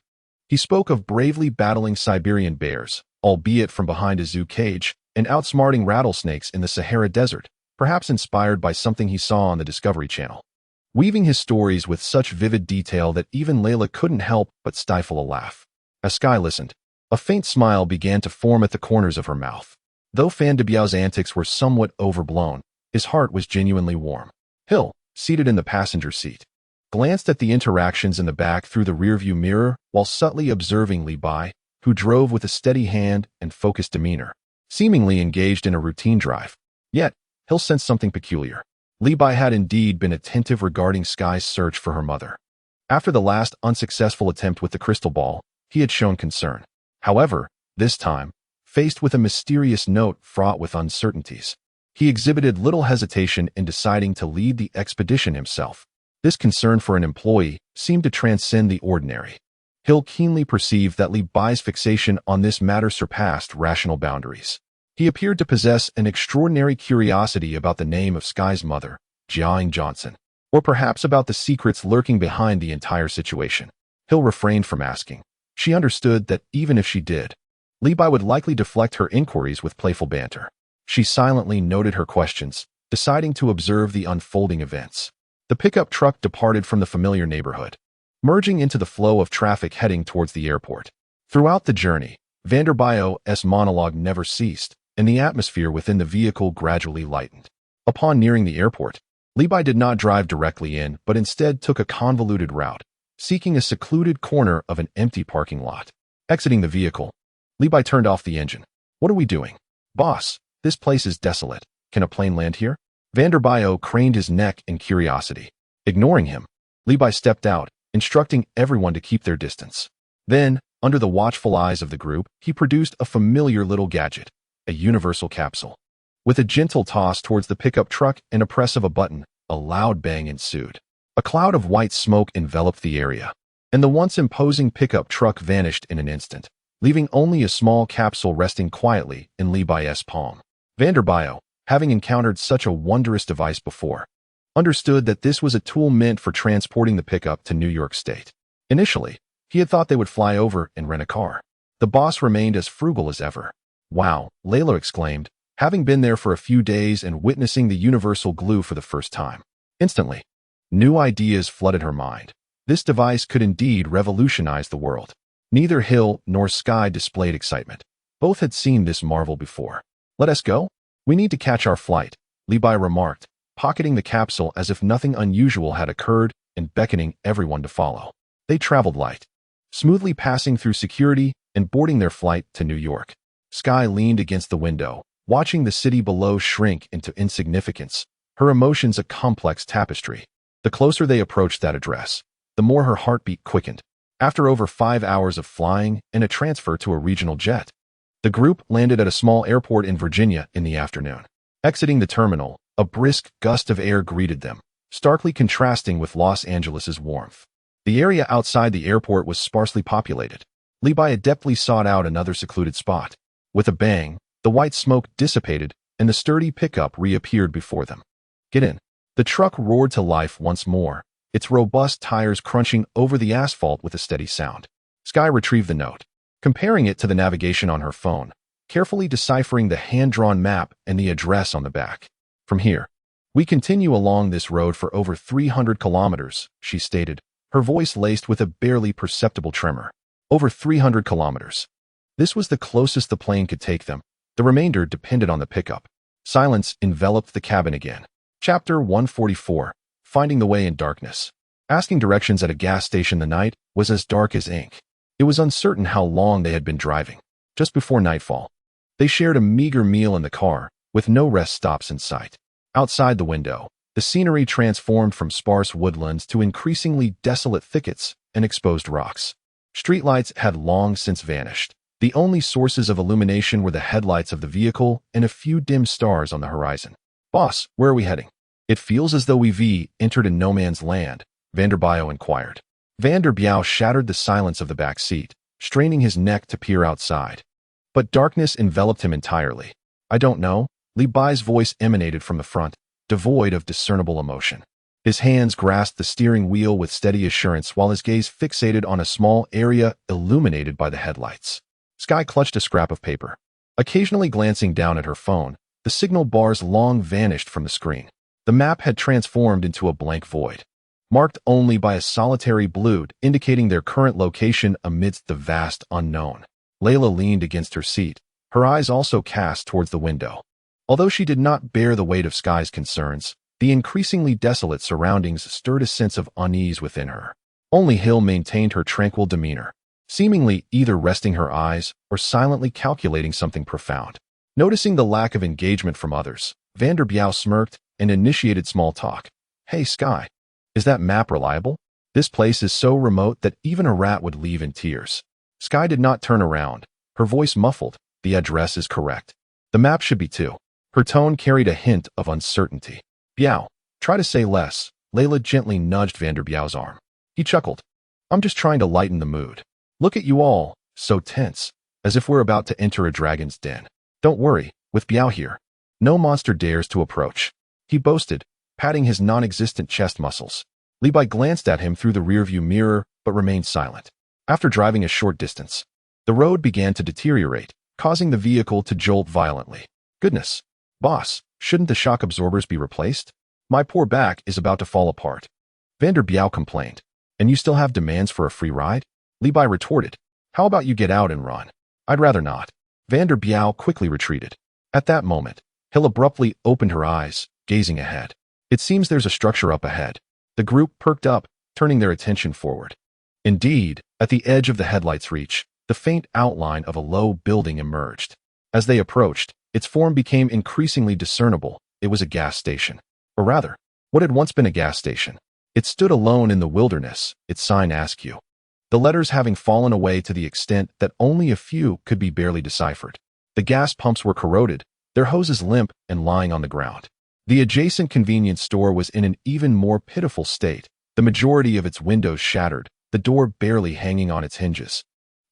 [SPEAKER 1] He spoke of bravely battling Siberian bears, albeit from behind a zoo cage, and outsmarting rattlesnakes in the Sahara Desert, perhaps inspired by something he saw on the Discovery Channel. Weaving his stories with such vivid detail that even Layla couldn't help but stifle a laugh. As Sky listened, a faint smile began to form at the corners of her mouth. Though Vanderbio's antics were somewhat overblown, his heart was genuinely warm. Hill, seated in the passenger seat, glanced at the interactions in the back through the rearview mirror while subtly observing Levi, who drove with a steady hand and focused demeanor, seemingly engaged in a routine drive. Yet, Hill sensed something peculiar. Levi had indeed been attentive regarding Sky's search for her mother. After the last unsuccessful attempt with the crystal ball, he had shown concern. However, this time, faced with a mysterious note fraught with uncertainties, he exhibited little hesitation in deciding to lead the expedition himself. This concern for an employee seemed to transcend the ordinary. Hill keenly perceived that Levi's fixation on this matter surpassed rational boundaries. He appeared to possess an extraordinary curiosity about the name of Sky's mother, Jiang Johnson, or perhaps about the secrets lurking behind the entire situation. Hill refrained from asking. She understood that even if she did, Levi would likely deflect her inquiries with playful banter. She silently noted her questions, deciding to observe the unfolding events. The pickup truck departed from the familiar neighborhood, merging into the flow of traffic heading towards the airport. Throughout the journey, Vanderbio's monologue never ceased, and the atmosphere within the vehicle gradually lightened. Upon nearing the airport, Levi did not drive directly in, but instead took a convoluted route, seeking a secluded corner of an empty parking lot. Exiting the vehicle, Levi turned off the engine. "What are we doing?" "Boss, this place is desolate. Can a plane land here?" Vanderbio craned his neck in curiosity. Ignoring him, Levi stepped out, instructing everyone to keep their distance. Then, under the watchful eyes of the group, he produced a familiar little gadget, a universal capsule. With a gentle toss towards the pickup truck and a press of a button, a loud bang ensued. A cloud of white smoke enveloped the area, and the once imposing pickup truck vanished in an instant, leaving only a small capsule resting quietly in Levi's palm. Vanderbio, having encountered such a wondrous device before, understood that this was a tool meant for transporting the pickup to New York State. Initially, he had thought they would fly over and rent a car. The boss remained as frugal as ever. "Wow," Layla exclaimed, having been there for a few days and witnessing the universal glue for the first time. Instantly, new ideas flooded her mind. This device could indeed revolutionize the world. Neither Hill nor Sky displayed excitement. Both had seen this marvel before. "Let us go? We need to catch our flight," Levi remarked, pocketing the capsule as if nothing unusual had occurred and beckoning everyone to follow. They traveled light, smoothly passing through security and boarding their flight to New York. Sky leaned against the window, watching the city below shrink into insignificance, her emotions a complex tapestry. The closer they approached that address, the more her heartbeat quickened. After over 5 hours of flying and a transfer to a regional jet, the group landed at a small airport in Virginia in the afternoon. Exiting the terminal, a brisk gust of air greeted them, starkly contrasting with Los Angeles's warmth. The area outside the airport was sparsely populated. Levi adeptly sought out another secluded spot. With a bang, the white smoke dissipated and the sturdy pickup reappeared before them. "Get in." The truck roared to life once more, its robust tires crunching over the asphalt with a steady sound. Sky retrieved the note, comparing it to the navigation on her phone, carefully deciphering the hand-drawn map and the address on the back. "From here, we continue along this road for over 300 kilometers, she stated, her voice laced with a barely perceptible tremor. Over 300 kilometers. This was the closest the plane could take them. The remainder depended on the pickup. Silence enveloped the cabin again. Chapter 144, Finding the Way in Darkness. Asking directions at a gas station the night was as dark as ink. It was uncertain how long they had been driving. Just before nightfall, they shared a meager meal in the car, with no rest stops in sight. Outside the window, the scenery transformed from sparse woodlands to increasingly desolate thickets and exposed rocks. Streetlights had long since vanished. The only sources of illumination were the headlights of the vehicle and a few dim stars on the horizon. "Boss, where are we heading?" "It feels as though we've entered a no man's land," Vanderbio inquired. Vanderbiau shattered the silence of the back seat, straining his neck to peer outside. But darkness enveloped him entirely. "I don't know," Levi's voice emanated from the front, devoid of discernible emotion. His hands grasped the steering wheel with steady assurance while his gaze fixated on a small area illuminated by the headlights. Sky clutched a scrap of paper. Occasionally glancing down at her phone, the signal bars long vanished from the screen. The map had transformed into a blank void, marked only by a solitary blue indicating their current location amidst the vast unknown. Layla leaned against her seat, her eyes also cast towards the window. Although she did not bear the weight of Sky's concerns, the increasingly desolate surroundings stirred a sense of unease within her. Only Hill maintained her tranquil demeanor, seemingly either resting her eyes or silently calculating something profound. Noticing the lack of engagement from others, Vanderbiau smirked and initiated small talk. "Hey, Sky, is that map reliable? This place is so remote that even a rat would leave in tears." Sky did not turn around, her voice muffled. "The address is correct. The map should be too." Her tone carried a hint of uncertainty. "Biao, try to say less." Layla gently nudged Vanderbiau's arm. He chuckled. "I'm just trying to lighten the mood. Look at you all, so tense, as if we're about to enter a dragon's den. Don't worry, with Biao here, no monster dares to approach," he boasted, patting his non-existent chest muscles. Levi glanced at him through the rearview mirror, but remained silent. After driving a short distance, the road began to deteriorate, causing the vehicle to jolt violently. "Goodness, boss, shouldn't the shock absorbers be replaced? My poor back is about to fall apart," Vanderbiau complained. "And you still have demands for a free ride?" Levi retorted. "How about you get out and run?" "I'd rather not." Vanderbiau quickly retreated. At that moment, Hill abruptly opened her eyes, gazing ahead. "It seems there's a structure up ahead." The group perked up, turning their attention forward. Indeed, at the edge of the headlight's reach, the faint outline of a low building emerged. As they approached, its form became increasingly discernible. It was a gas station. Or rather, what had once been a gas station. It stood alone in the wilderness, its sign askew, the letters having fallen away to the extent that only a few could be barely deciphered. The gas pumps were corroded, their hoses limp and lying on the ground. The adjacent convenience store was in an even more pitiful state, the majority of its windows shattered, the door barely hanging on its hinges,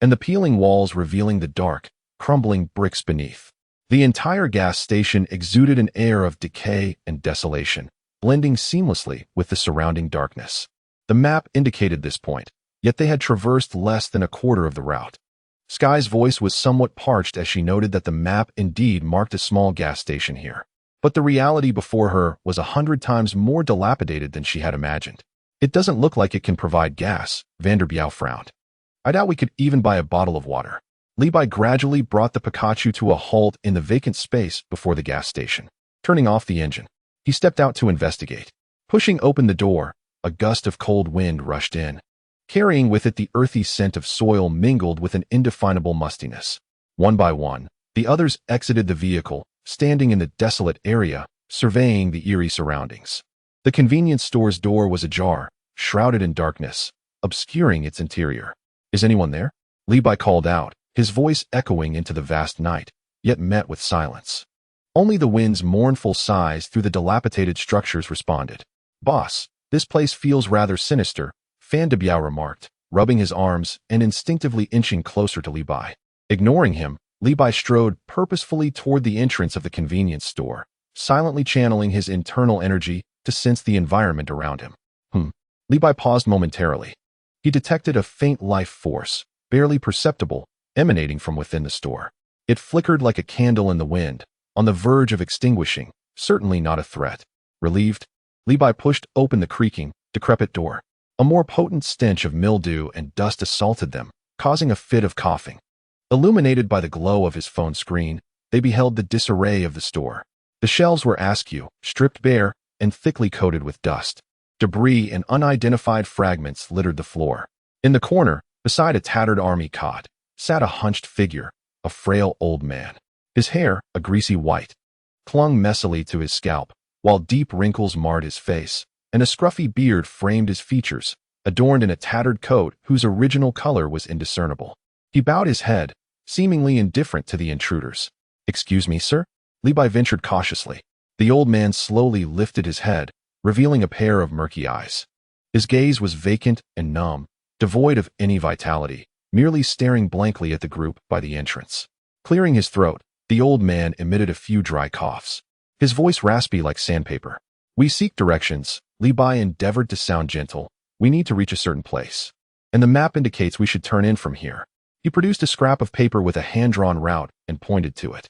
[SPEAKER 1] and the peeling walls revealing the dark, crumbling bricks beneath. The entire gas station exuded an air of decay and desolation, blending seamlessly with the surrounding darkness. The map indicated this point, yet they had traversed less than a quarter of the route. Sky's voice was somewhat parched as she noted that the map indeed marked a small gas station here. But the reality before her was 100 times more dilapidated than she had imagined. It doesn't look like it can provide gas, Vanderbiau frowned. I doubt we could even buy a bottle of water. Levi gradually brought the Pikachu to a halt in the vacant space before the gas station. Turning off the engine, he stepped out to investigate. Pushing open the door, a gust of cold wind rushed in, carrying with it the earthy scent of soil mingled with an indefinable mustiness. One by one, the others exited the vehicle, standing in the desolate area, surveying the eerie surroundings. The convenience store's door was ajar, shrouded in darkness, obscuring its interior. Is anyone there? Levi called out, his voice echoing into the vast night, yet met with silence. Only the wind's mournful sighs through the dilapidated structures responded. Boss, this place feels rather sinister, Vanderbiau remarked, rubbing his arms and instinctively inching closer to Levi. Ignoring him, Levi strode purposefully toward the entrance of the convenience store, silently channeling his internal energy to sense the environment around him. Levi paused momentarily. He detected a faint life force, barely perceptible, emanating from within the store. It flickered like a candle in the wind, on the verge of extinguishing, certainly not a threat. Relieved, Levi pushed open the creaking, decrepit door. A more potent stench of mildew and dust assaulted them, causing a fit of coughing. Illuminated by the glow of his phone screen, they beheld the disarray of the store. The shelves were askew, stripped bare, and thickly coated with dust. Debris and unidentified fragments littered the floor. In the corner, beside a tattered army cot, sat a hunched figure, a frail old man. His hair, a greasy white, clung messily to his scalp, while deep wrinkles marred his face, and a scruffy beard framed his features, adorned in a tattered coat whose original color was indiscernible. He bowed his head, seemingly indifferent to the intruders. "Excuse me, sir?" Levi ventured cautiously. The old man slowly lifted his head, revealing a pair of murky eyes. His gaze was vacant and numb, devoid of any vitality, merely staring blankly at the group by the entrance. Clearing his throat, the old man emitted a few dry coughs, his voice raspy like sandpaper. "We seek directions," Levi endeavored to sound gentle. "We need to reach a certain place, and the map indicates we should turn in from here." He produced a scrap of paper with a hand-drawn route and pointed to it.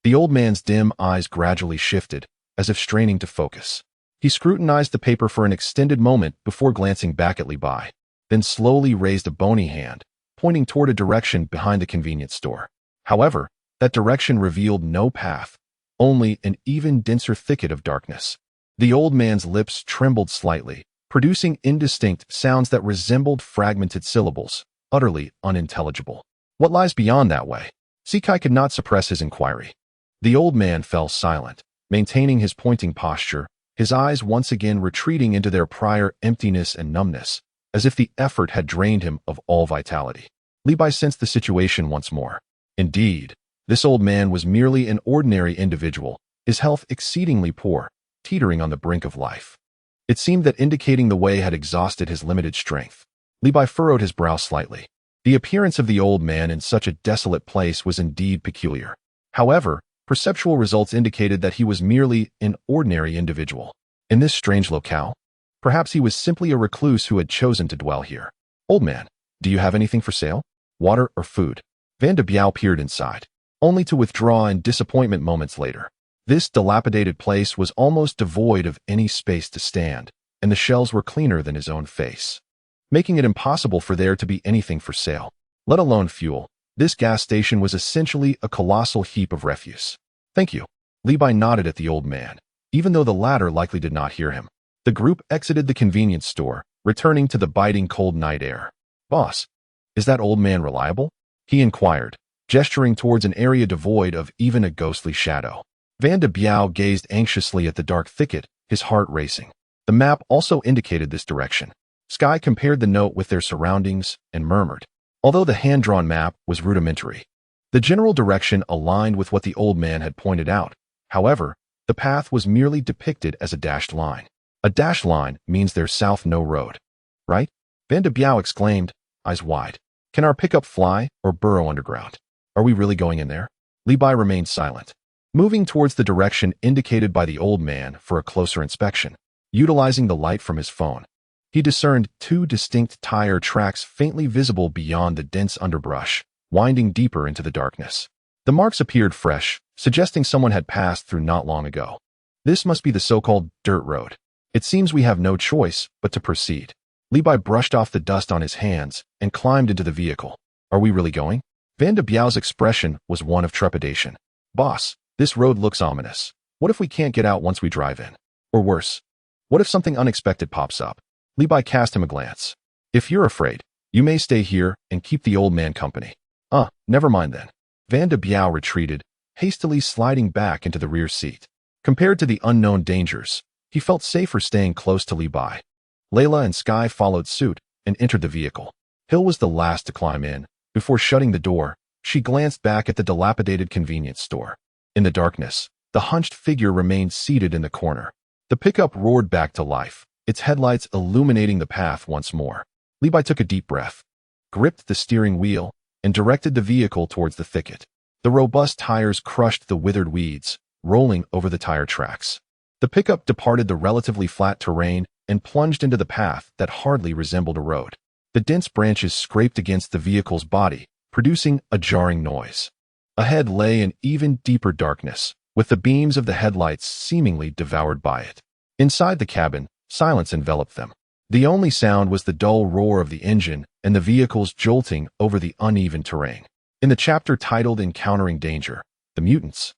[SPEAKER 1] The old man's dim eyes gradually shifted, as if straining to focus. He scrutinized the paper for an extended moment before glancing back at Levi, then slowly raised a bony hand, pointing toward a direction behind the convenience store. However, that direction revealed no path, only an even denser thicket of darkness. The old man's lips trembled slightly, producing indistinct sounds that resembled fragmented syllables, utterly unintelligible. "What lies beyond that way?" Sekai could not suppress his inquiry. The old man fell silent, maintaining his pointing posture, his eyes once again retreating into their prior emptiness and numbness, as if the effort had drained him of all vitality. Levi sensed the situation once more. Indeed, this old man was merely an ordinary individual, his health exceedingly poor, teetering on the brink of life. It seemed that indicating the way had exhausted his limited strength. Levi furrowed his brow slightly. The appearance of the old man in such a desolate place was indeed peculiar. However, perceptual results indicated that he was merely an ordinary individual. In this strange locale, perhaps he was simply a recluse who had chosen to dwell here. "Old man, do you have anything for sale? Water or food?" Vanderbiau peered inside, only to withdraw in disappointment moments later. This dilapidated place was almost devoid of any space to stand, and the shelves were cleaner than his own face, making it impossible for there to be anything for sale, let alone fuel. This gas station was essentially a colossal heap of refuse. "Thank you." Levi nodded at the old man, even though the latter likely did not hear him. The group exited the convenience store, returning to the biting cold night air. "Boss, is that old man reliable?" he inquired, gesturing towards an area devoid of even a ghostly shadow. Vanderbiau gazed anxiously at the dark thicket, his heart racing. The map also indicated this direction. Sky compared the note with their surroundings and murmured. Although the hand-drawn map was rudimentary, the general direction aligned with what the old man had pointed out, However, the path was merely depicted as a dashed line. A dashed line means there's south no road. Right? Van de Biao exclaimed, eyes wide. Can our pickup fly or burrow underground? Are we really going in there? Li Bai remained silent, moving towards the direction indicated by the old man for a closer inspection. Utilizing the light from his phone, he discerned two distinct tire tracks faintly visible beyond the dense underbrush, winding deeper into the darkness. The marks appeared fresh, suggesting someone had passed through not long ago. This must be the so-called dirt road. It seems we have no choice but to proceed. Li Bai brushed off the dust on his hands and climbed into the vehicle. Are we really going? Van de Biao's expression was one of trepidation. Boss, this road looks ominous. What if we can't get out once we drive in? Or worse, what if something unexpected pops up? Li Bai cast him a glance. If you're afraid, you may stay here and keep the old man company. Never mind then. Van de Biao retreated, hastily sliding back into the rear seat. Compared to the unknown dangers, he felt safer staying close to Li Bai. Layla and Sky followed suit and entered the vehicle. Hill was the last to climb in. Before shutting the door, she glanced back at the dilapidated convenience store. In the darkness, the hunched figure remained seated in the corner. The pickup roared back to life, its headlights illuminating the path once more. Li Bai took a deep breath, gripped the steering wheel, and directed the vehicle towards the thicket. The robust tires crushed the withered weeds, rolling over the tire tracks. The pickup departed the relatively flat terrain and plunged into the path that hardly resembled a road. The dense branches scraped against the vehicle's body, producing a jarring noise. Ahead lay in even deeper darkness, with the beams of the headlights seemingly devoured by it. Inside the cabin, silence enveloped them. The only sound was the dull roar of the engine and the vehicle's jolting over the uneven terrain. In the chapter titled Encountering Danger, the Mutants,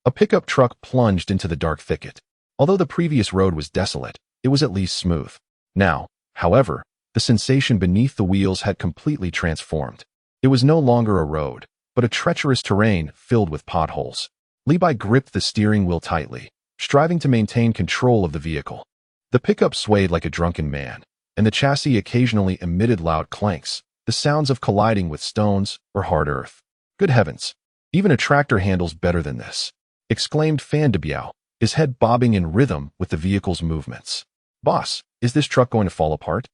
[SPEAKER 1] a pickup truck plunged into the dark thicket. Although the previous road was desolate, it was at least smooth. Now, however, the sensation beneath the wheels had completely transformed. It was no longer a road, but a treacherous terrain filled with potholes. Li Bai gripped the steering wheel tightly, striving to maintain control of the vehicle. The pickup swayed like a drunken man, and the chassis occasionally emitted loud clanks, the sounds of colliding with stones or hard earth. Good heavens, even a tractor handles better than this, exclaimed Van de Biao, his head bobbing in rhythm with the vehicle's movements. Boss, is this truck going to fall apart?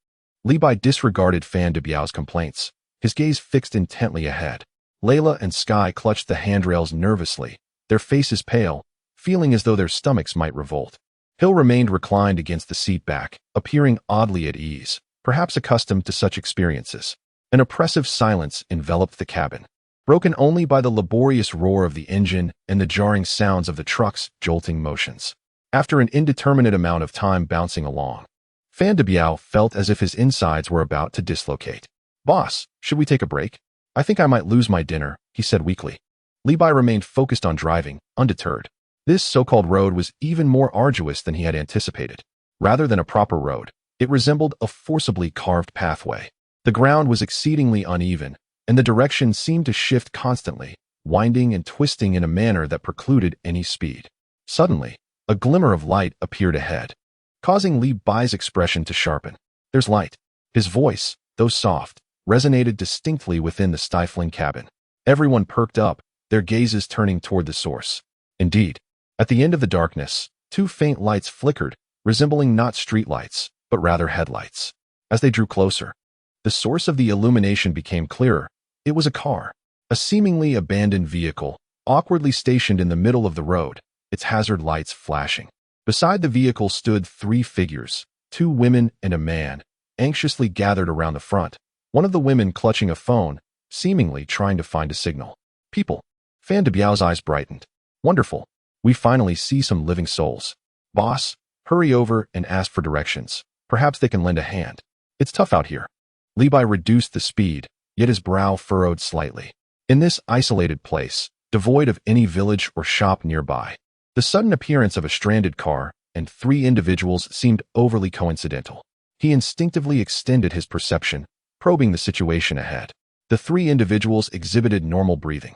[SPEAKER 1] Li Bai disregarded Van de Biao's complaints, his gaze fixed intently ahead. Layla and Sky clutched the handrails nervously, their faces pale, feeling as though their stomachs might revolt. Hill remained reclined against the seat back, appearing oddly at ease, perhaps accustomed to such experiences. An oppressive silence enveloped the cabin, broken only by the laborious roar of the engine and the jarring sounds of the truck's jolting motions. After an indeterminate amount of time bouncing along, Van de Biao felt as if his insides were about to dislocate. Boss, should we take a break? I think I might lose my dinner, he said weakly. Li Bai remained focused on driving, undeterred. This so-called road was even more arduous than he had anticipated. Rather than a proper road, it resembled a forcibly carved pathway. The ground was exceedingly uneven, and the direction seemed to shift constantly, winding and twisting in a manner that precluded any speed. Suddenly, a glimmer of light appeared ahead, causing Li Bai's expression to sharpen. There's light. His voice, though soft, resonated distinctly within the stifling cabin. Everyone perked up, their gazes turning toward the source. Indeed, at the end of the darkness, two faint lights flickered, resembling not streetlights, but rather headlights. As they drew closer, the source of the illumination became clearer. It was a car, a seemingly abandoned vehicle, awkwardly stationed in the middle of the road, its hazard lights flashing. Beside the vehicle stood three figures, two women and a man, anxiously gathered around the front, one of the women clutching a phone, seemingly trying to find a signal. People. Van de Biao's eyes brightened. Wonderful. We finally see some living souls. Boss, hurry over and ask for directions. Perhaps they can lend a hand. It's tough out here. Li Bai reduced the speed, yet his brow furrowed slightly. In this isolated place, devoid of any village or shop nearby, the sudden appearance of a stranded car and three individuals seemed overly coincidental. He instinctively extended his perception, probing the situation ahead. The three individuals exhibited normal breathing.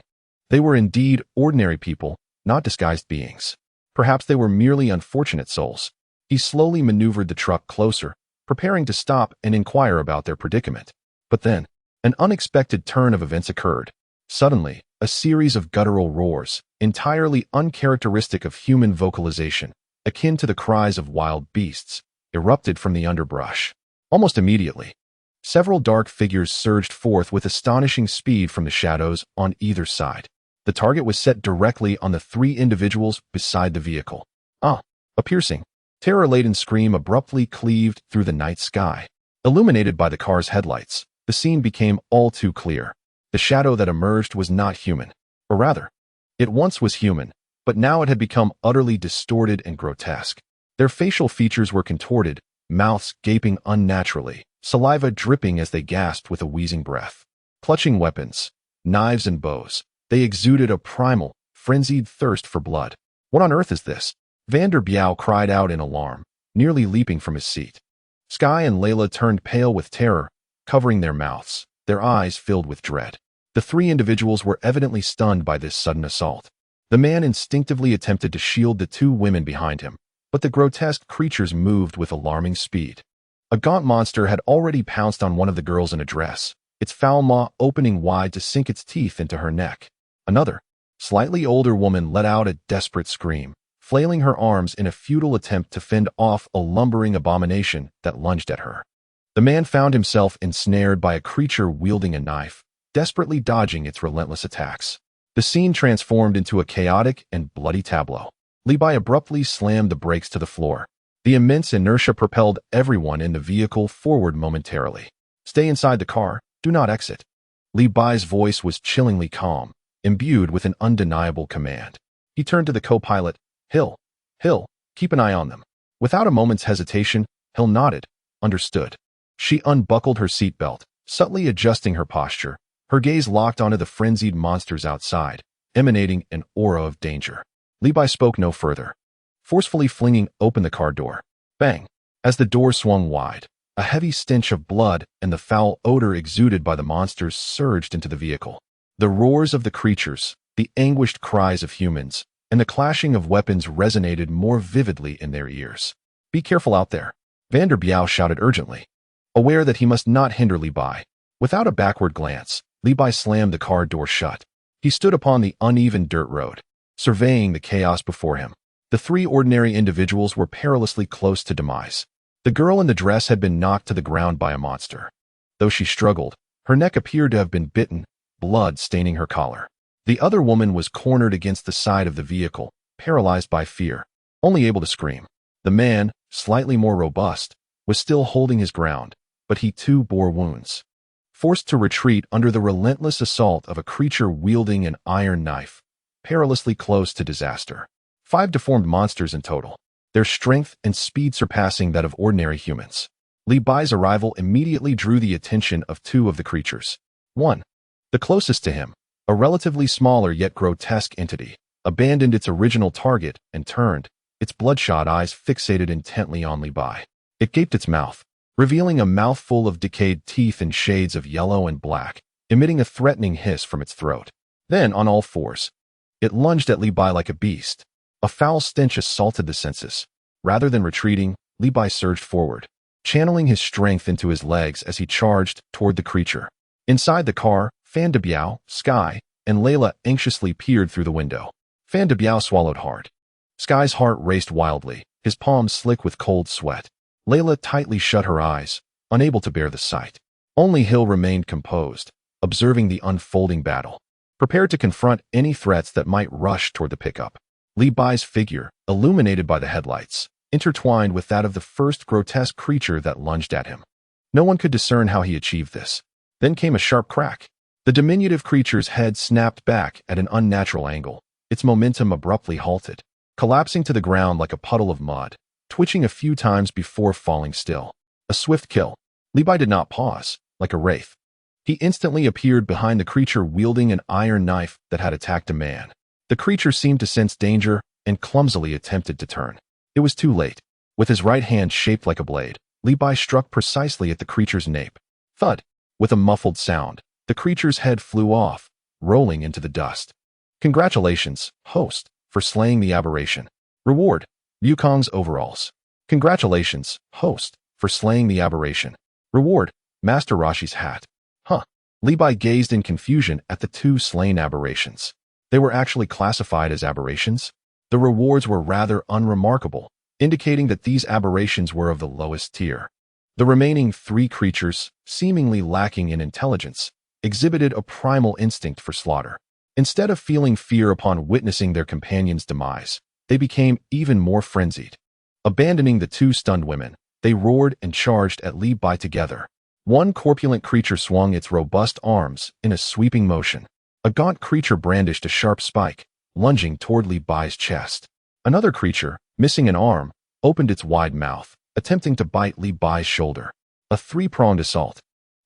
[SPEAKER 1] They were indeed ordinary people, not disguised beings. Perhaps they were merely unfortunate souls. He slowly maneuvered the truck closer, preparing to stop and inquire about their predicament. But then, an unexpected turn of events occurred. Suddenly, A series of guttural roars, entirely uncharacteristic of human vocalization, akin to the cries of wild beasts, erupted from the underbrush. Almost immediately, several dark figures surged forth with astonishing speed from the shadows on either side. The target was set directly on the three individuals beside the vehicle. A piercing, terror-laden scream abruptly cleaved through the night sky. Illuminated by the car's headlights, the scene became all too clear. The shadow that emerged was not human. Or rather, it once was human, but now it had become utterly distorted and grotesque. Their facial features were contorted, mouths gaping unnaturally, saliva dripping as they gasped with a wheezing breath. Clutching weapons, knives and bows, they exuded a primal, frenzied thirst for blood. What on earth is this? Vander Biao cried out in alarm, nearly leaping from his seat. Sky and Layla turned pale with terror, covering their mouths, their eyes filled with dread. The three individuals were evidently stunned by this sudden assault. The man instinctively attempted to shield the two women behind him, but the grotesque creatures moved with alarming speed. A gaunt monster had already pounced on one of the girls in a dress, its foul maw opening wide to sink its teeth into her neck. Another, slightly older woman let out a desperate scream, flailing her arms in a futile attempt to fend off a lumbering abomination that lunged at her. The man found himself ensnared by a creature wielding a knife, desperately dodging its relentless attacks. The scene transformed into a chaotic and bloody tableau. Li Bai abruptly slammed the brakes to the floor. The immense inertia propelled everyone in the vehicle forward momentarily. Stay inside the car, do not exit. Li Bai's voice was chillingly calm, imbued with an undeniable command. He turned to the co-pilot. Hill, keep an eye on them. Without a moment's hesitation, Hill nodded. Understood. She unbuckled her seatbelt, subtly adjusting her posture, her gaze locked onto the frenzied monsters outside, emanating an aura of danger. Li Bai spoke no further, forcefully flinging open the car door. Bang! As the door swung wide, a heavy stench of blood and the foul odor exuded by the monsters surged into the vehicle. The roars of the creatures, the anguished cries of humans, and the clashing of weapons resonated more vividly in their ears. Be careful out there, Vander Biao shouted urgently, aware that he must not hinder Li Bai. Without a backward glance, Li Bai slammed the car door shut. He stood upon the uneven dirt road, surveying the chaos before him. The three ordinary individuals were perilously close to demise. The girl in the dress had been knocked to the ground by a monster. Though she struggled, her neck appeared to have been bitten, blood staining her collar. The other woman was cornered against the side of the vehicle, paralyzed by fear, only able to scream. The man, slightly more robust, was still holding his ground, but he too bore wounds. Forced to retreat under the relentless assault of a creature wielding an iron knife, perilously close to disaster. 5 deformed monsters in total, their strength and speed surpassing that of ordinary humans. Li Bai's arrival immediately drew the attention of 2 of the creatures. 1, the closest to him, a relatively smaller yet grotesque entity, abandoned its original target and turned, its bloodshot eyes fixated intently on Li Bai. It gaped its mouth, revealing a mouthful of decayed teeth in shades of yellow and black, emitting a threatening hiss from its throat. Then, on all fours, it lunged at Li Bai like a beast. A foul stench assaulted the senses. Rather than retreating, Li Bai surged forward, channeling his strength into his legs as he charged toward the creature. Inside the car, Fan De Biao, Sky, and Layla anxiously peered through the window. Fan De Biao swallowed hard. Sky's heart raced wildly, his palms slick with cold sweat. Layla tightly shut her eyes, unable to bear the sight. Only Hill remained composed, observing the unfolding battle, prepared to confront any threats that might rush toward the pickup. Li Bai's figure, illuminated by the headlights, intertwined with that of the first grotesque creature that lunged at him. No one could discern how he achieved this. Then came a sharp crack. The diminutive creature's head snapped back at an unnatural angle, its momentum abruptly halted, collapsing to the ground like a puddle of mud, twitching a few times before falling still. A swift kill. Li Bai did not pause, like a wraith. He instantly appeared behind the creature wielding an iron knife that had attacked a man. The creature seemed to sense danger and clumsily attempted to turn. It was too late. With his right hand shaped like a blade, Li Bai struck precisely at the creature's nape. Thud! With a muffled sound, the creature's head flew off, rolling into the dust. Congratulations, host, for slaying the aberration. Reward, Yukong's overalls. Congratulations, host, for slaying the aberration. Reward, Master Rashi's hat. Huh. Li Bai gazed in confusion at the two slain aberrations. They were actually classified as aberrations? The rewards were rather unremarkable, indicating that these aberrations were of the lowest tier. The remaining three creatures, seemingly lacking in intelligence, exhibited a primal instinct for slaughter. Instead of feeling fear upon witnessing their companion's demise, they became even more frenzied. Abandoning the two stunned women, they roared and charged at Li Bai together. One corpulent creature swung its robust arms in a sweeping motion. A gaunt creature brandished a sharp spike, lunging toward Li Bai's chest. Another creature, missing an arm, opened its wide mouth, attempting to bite Li Bai's shoulder. A three-pronged assault.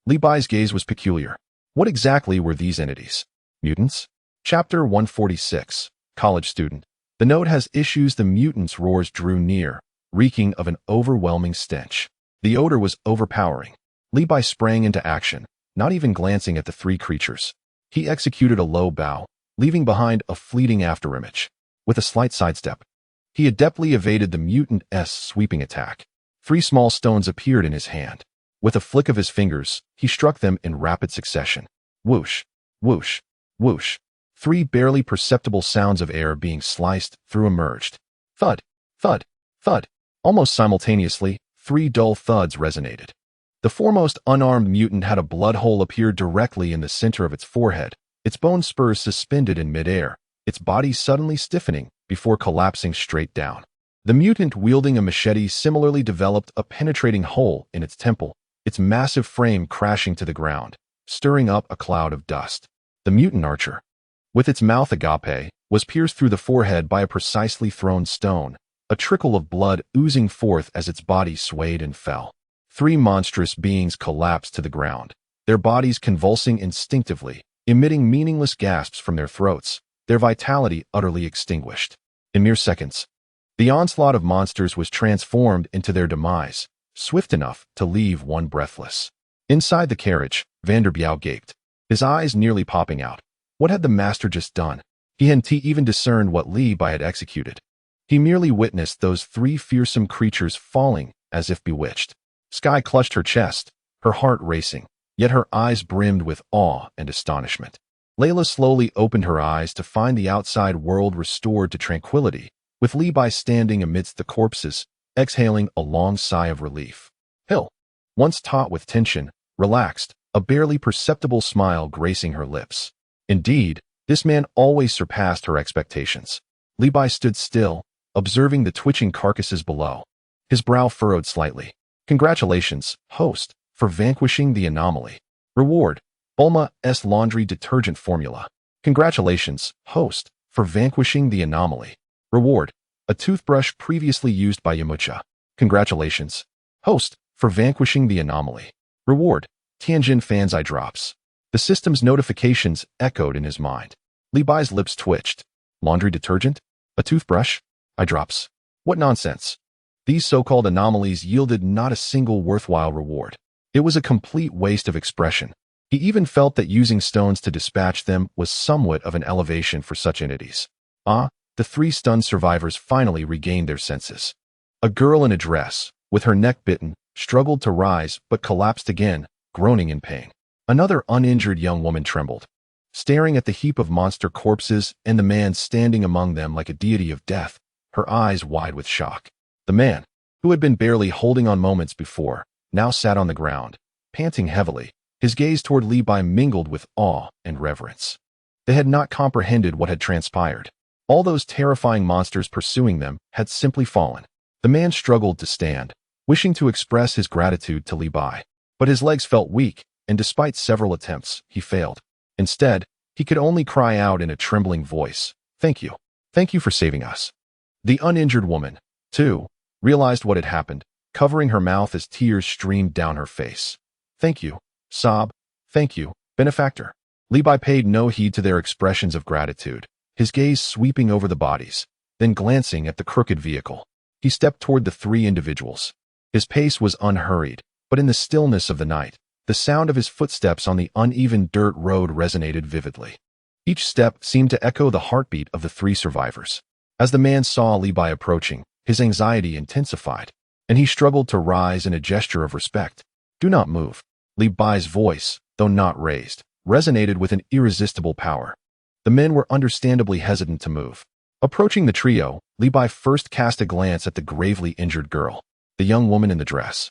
[SPEAKER 1] Li Bai's gaze was peculiar. What exactly were these entities? Mutants? Chapter 146. College Student. The note has issues. The mutants' roars drew near, reeking of an overwhelming stench. The odor was overpowering. Li Bai sprang into action, not even glancing at the three creatures. He executed a low bow, leaving behind a fleeting afterimage. With a slight sidestep, he adeptly evaded the mutant's sweeping attack. Three small stones appeared in his hand. With a flick of his fingers, he struck them in rapid succession. Whoosh, whoosh, whoosh. Three barely perceptible sounds of air being sliced through emerged. Thud, thud, thud. Almost simultaneously, three dull thuds resonated. The foremost unarmed mutant had a blood hole appear directly in the center of its forehead, its bone spurs suspended in midair, its body suddenly stiffening before collapsing straight down. The mutant wielding a machete similarly developed a penetrating hole in its temple, its massive frame crashing to the ground, stirring up a cloud of dust. The mutant archer, with its mouth agape, was pierced through the forehead by a precisely thrown stone, a trickle of blood oozing forth as its body swayed and fell. Three monstrous beings collapsed to the ground, their bodies convulsing instinctively, emitting meaningless gasps from their throats, their vitality utterly extinguished. In mere seconds, the onslaught of monsters was transformed into their demise, swift enough to leave one breathless. Inside the carriage, Vanderbiau gaped, his eyes nearly popping out. What had the master just done? He hadn't even discerned what Li Bai had executed. He merely witnessed those three fearsome creatures falling as if bewitched. Sky clutched her chest, her heart racing, yet her eyes brimmed with awe and astonishment. Layla slowly opened her eyes to find the outside world restored to tranquility, with Li Bai standing amidst the corpses, exhaling a long sigh of relief. Hill, once taut with tension, relaxed, a barely perceptible smile gracing her lips. Indeed, this man always surpassed her expectations. Li Bai stood still, observing the twitching carcasses below. His brow furrowed slightly. Congratulations, host, for vanquishing the anomaly. Reward, Bulma's laundry detergent formula. Congratulations, host, for vanquishing the anomaly. Reward, a toothbrush previously used by Yamucha. Congratulations, host, for vanquishing the anomaly. Reward, Tianjin Fan's eye drops. The system's notifications echoed in his mind. Li Bai's lips twitched. Laundry detergent? A toothbrush? Eye drops. What nonsense. These so-called anomalies yielded not a single worthwhile reward. It was a complete waste of expression. He even felt that using stones to dispatch them was somewhat of an elevation for such entities. The three stunned survivors finally regained their senses. A girl in a dress, with her neck bitten, struggled to rise but collapsed again, groaning in pain. Another uninjured young woman trembled, staring at the heap of monster corpses and the man standing among them like a deity of death, her eyes wide with shock. The man, who had been barely holding on moments before, now sat on the ground, panting heavily, his gaze toward Li Bai mingled with awe and reverence. They had not comprehended what had transpired. All those terrifying monsters pursuing them had simply fallen. The man struggled to stand, wishing to express his gratitude to Li Bai, but his legs felt weak, and despite several attempts, he failed. Instead, he could only cry out in a trembling voice, "Thank you. Thank you for saving us." The uninjured woman, too, realized what had happened, covering her mouth as tears streamed down her face. "Thank you, sob. Thank you, benefactor." Li Bai paid no heed to their expressions of gratitude, his gaze sweeping over the bodies, then glancing at the crooked vehicle. He stepped toward the three individuals. His pace was unhurried, but in the stillness of the night, the sound of his footsteps on the uneven dirt road resonated vividly. Each step seemed to echo the heartbeat of the three survivors. As the man saw Li Bai approaching, his anxiety intensified, and he struggled to rise in a gesture of respect. "Do not move." Li Bai's voice, though not raised, resonated with an irresistible power. The men were understandably hesitant to move. Approaching the trio, Li Bai first cast a glance at the gravely injured girl, the young woman in the dress.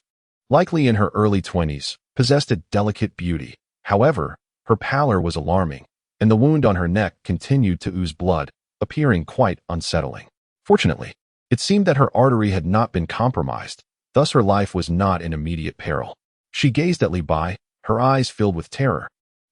[SPEAKER 1] Likely in her early 20s, possessed a delicate beauty. However, her pallor was alarming, and the wound on her neck continued to ooze blood, appearing quite unsettling. Fortunately, it seemed that her artery had not been compromised, thus her life was not in immediate peril. She gazed at Li Bai, her eyes filled with terror,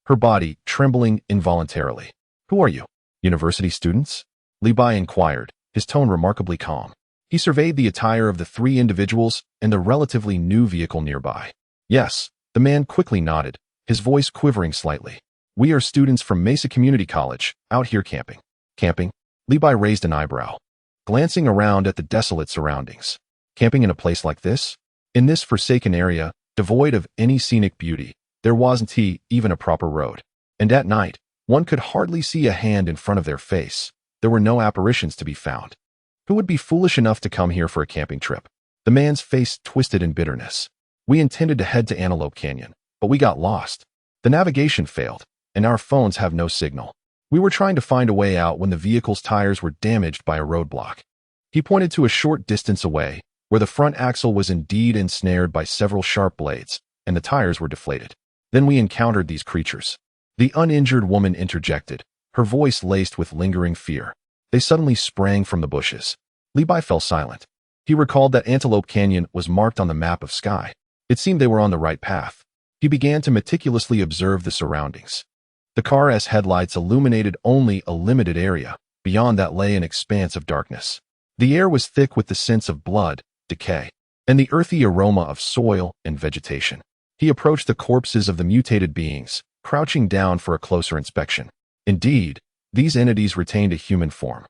[SPEAKER 1] her body trembling involuntarily. "Who are you? University students?" Li Bai inquired, his tone remarkably calm. He surveyed the attire of the three individuals and the relatively new vehicle nearby. "Yes," the man quickly nodded, his voice quivering slightly. "We are students from Mesa Community College, out here camping." "Camping?" Li Bai raised an eyebrow, glancing around at the desolate surroundings. "Camping in a place like this? In this forsaken area, devoid of any scenic beauty, there wasn't even a proper road. And at night, one could hardly see a hand in front of their face. There were no apparitions to be found. Who would be foolish enough to come here for a camping trip?" The man's face twisted in bitterness. "We intended to head to Antelope Canyon, but we got lost. The navigation failed, and our phones have no signal. We were trying to find a way out when the vehicle's tires were damaged by a roadblock." He pointed to a short distance away, where the front axle was indeed ensnared by several sharp blades, and the tires were deflated. "Then we encountered these creatures." The uninjured woman interjected, her voice laced with lingering fear. "They suddenly sprang from the bushes." Li Bai fell silent. He recalled that Antelope Canyon was marked on the map of Sky. It seemed they were on the right path. He began to meticulously observe the surroundings. The car's headlights illuminated only a limited area. Beyond that lay an expanse of darkness. The air was thick with the scents of blood, decay, and the earthy aroma of soil and vegetation. He approached the corpses of the mutated beings, crouching down for a closer inspection. Indeed, these entities retained a human form.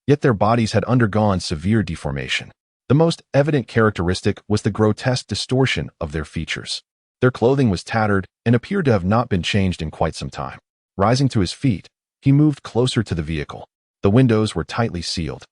[SPEAKER 1] Yet their bodies had undergone severe deformation. The most evident characteristic was the grotesque distortion of their features. Their clothing was tattered and appeared to have not been changed in quite some time. Rising to his feet, he moved closer to the vehicle. The windows were tightly sealed.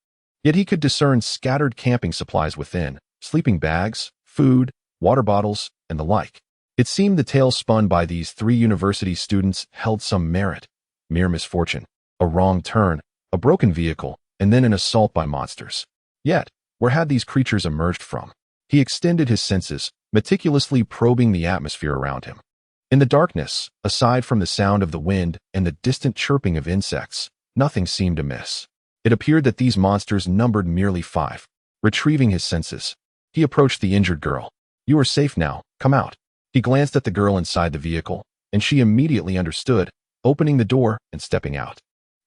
[SPEAKER 1] Yet he could discern scattered camping supplies within, sleeping bags, food, water bottles, and the like. It seemed the tale spun by these three university students held some merit. Mere misfortune, a wrong turn, a broken vehicle, and then an assault by monsters. Yet, where had these creatures emerged from? He extended his senses, meticulously probing the atmosphere around him. In the darkness, aside from the sound of the wind and the distant chirping of insects, nothing seemed amiss. It appeared that these monsters numbered merely 5. Retrieving his senses, he approached the injured girl. "You are safe now, come out." He glanced at the girl inside the vehicle, and she immediately understood, opening the door and stepping out.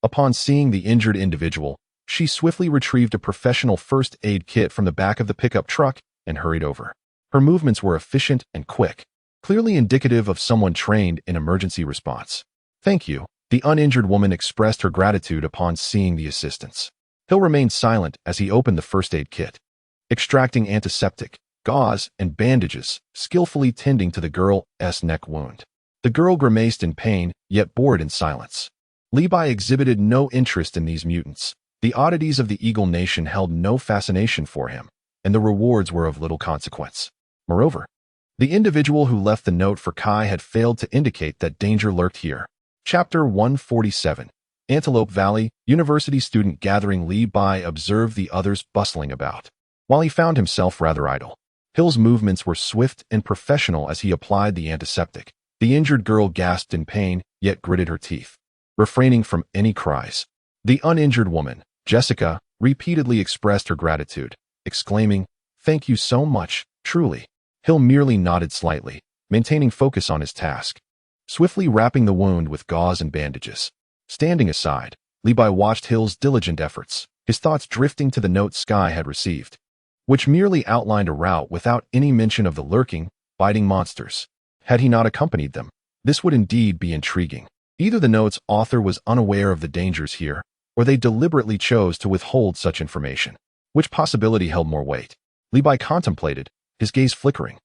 [SPEAKER 1] Upon seeing the injured individual, she swiftly retrieved a professional first aid kit from the back of the pickup truck and hurried over. Her movements were efficient and quick, clearly indicative of someone trained in emergency response. "Thank you." The uninjured woman expressed her gratitude upon seeing the assistance. Hill remained silent as he opened the first aid kit, extracting antiseptic, gauze, and bandages, skillfully tending to the girl's neck wound. The girl grimaced in pain, yet bore it in silence. Li Bai exhibited no interest in these mutants. The oddities of the Eagle Nation held no fascination for him, and the rewards were of little consequence. Moreover, the individual who left the note for Kai had failed to indicate that danger lurked here. Chapter 147. Antelope Valley, University student gathering. Li Bai observed the others bustling about, while he found himself rather idle. Hill's movements were swift and professional as he applied the antiseptic. The injured girl gasped in pain, yet gritted her teeth, refraining from any cries. The uninjured woman, Jessica, repeatedly expressed her gratitude, exclaiming, "Thank you so much, truly." Hill merely nodded slightly, maintaining focus on his task, swiftly wrapping the wound with gauze and bandages. Standing aside, Li Bai watched Hill's diligent efforts, his thoughts drifting to the note Sky had received, which merely outlined a route without any mention of the lurking, biting monsters. Had he not accompanied them, this would indeed be intriguing. Either the note's author was unaware of the dangers here, or they deliberately chose to withhold such information. Which possibility held more weight? Li Bai contemplated, his gaze flickering.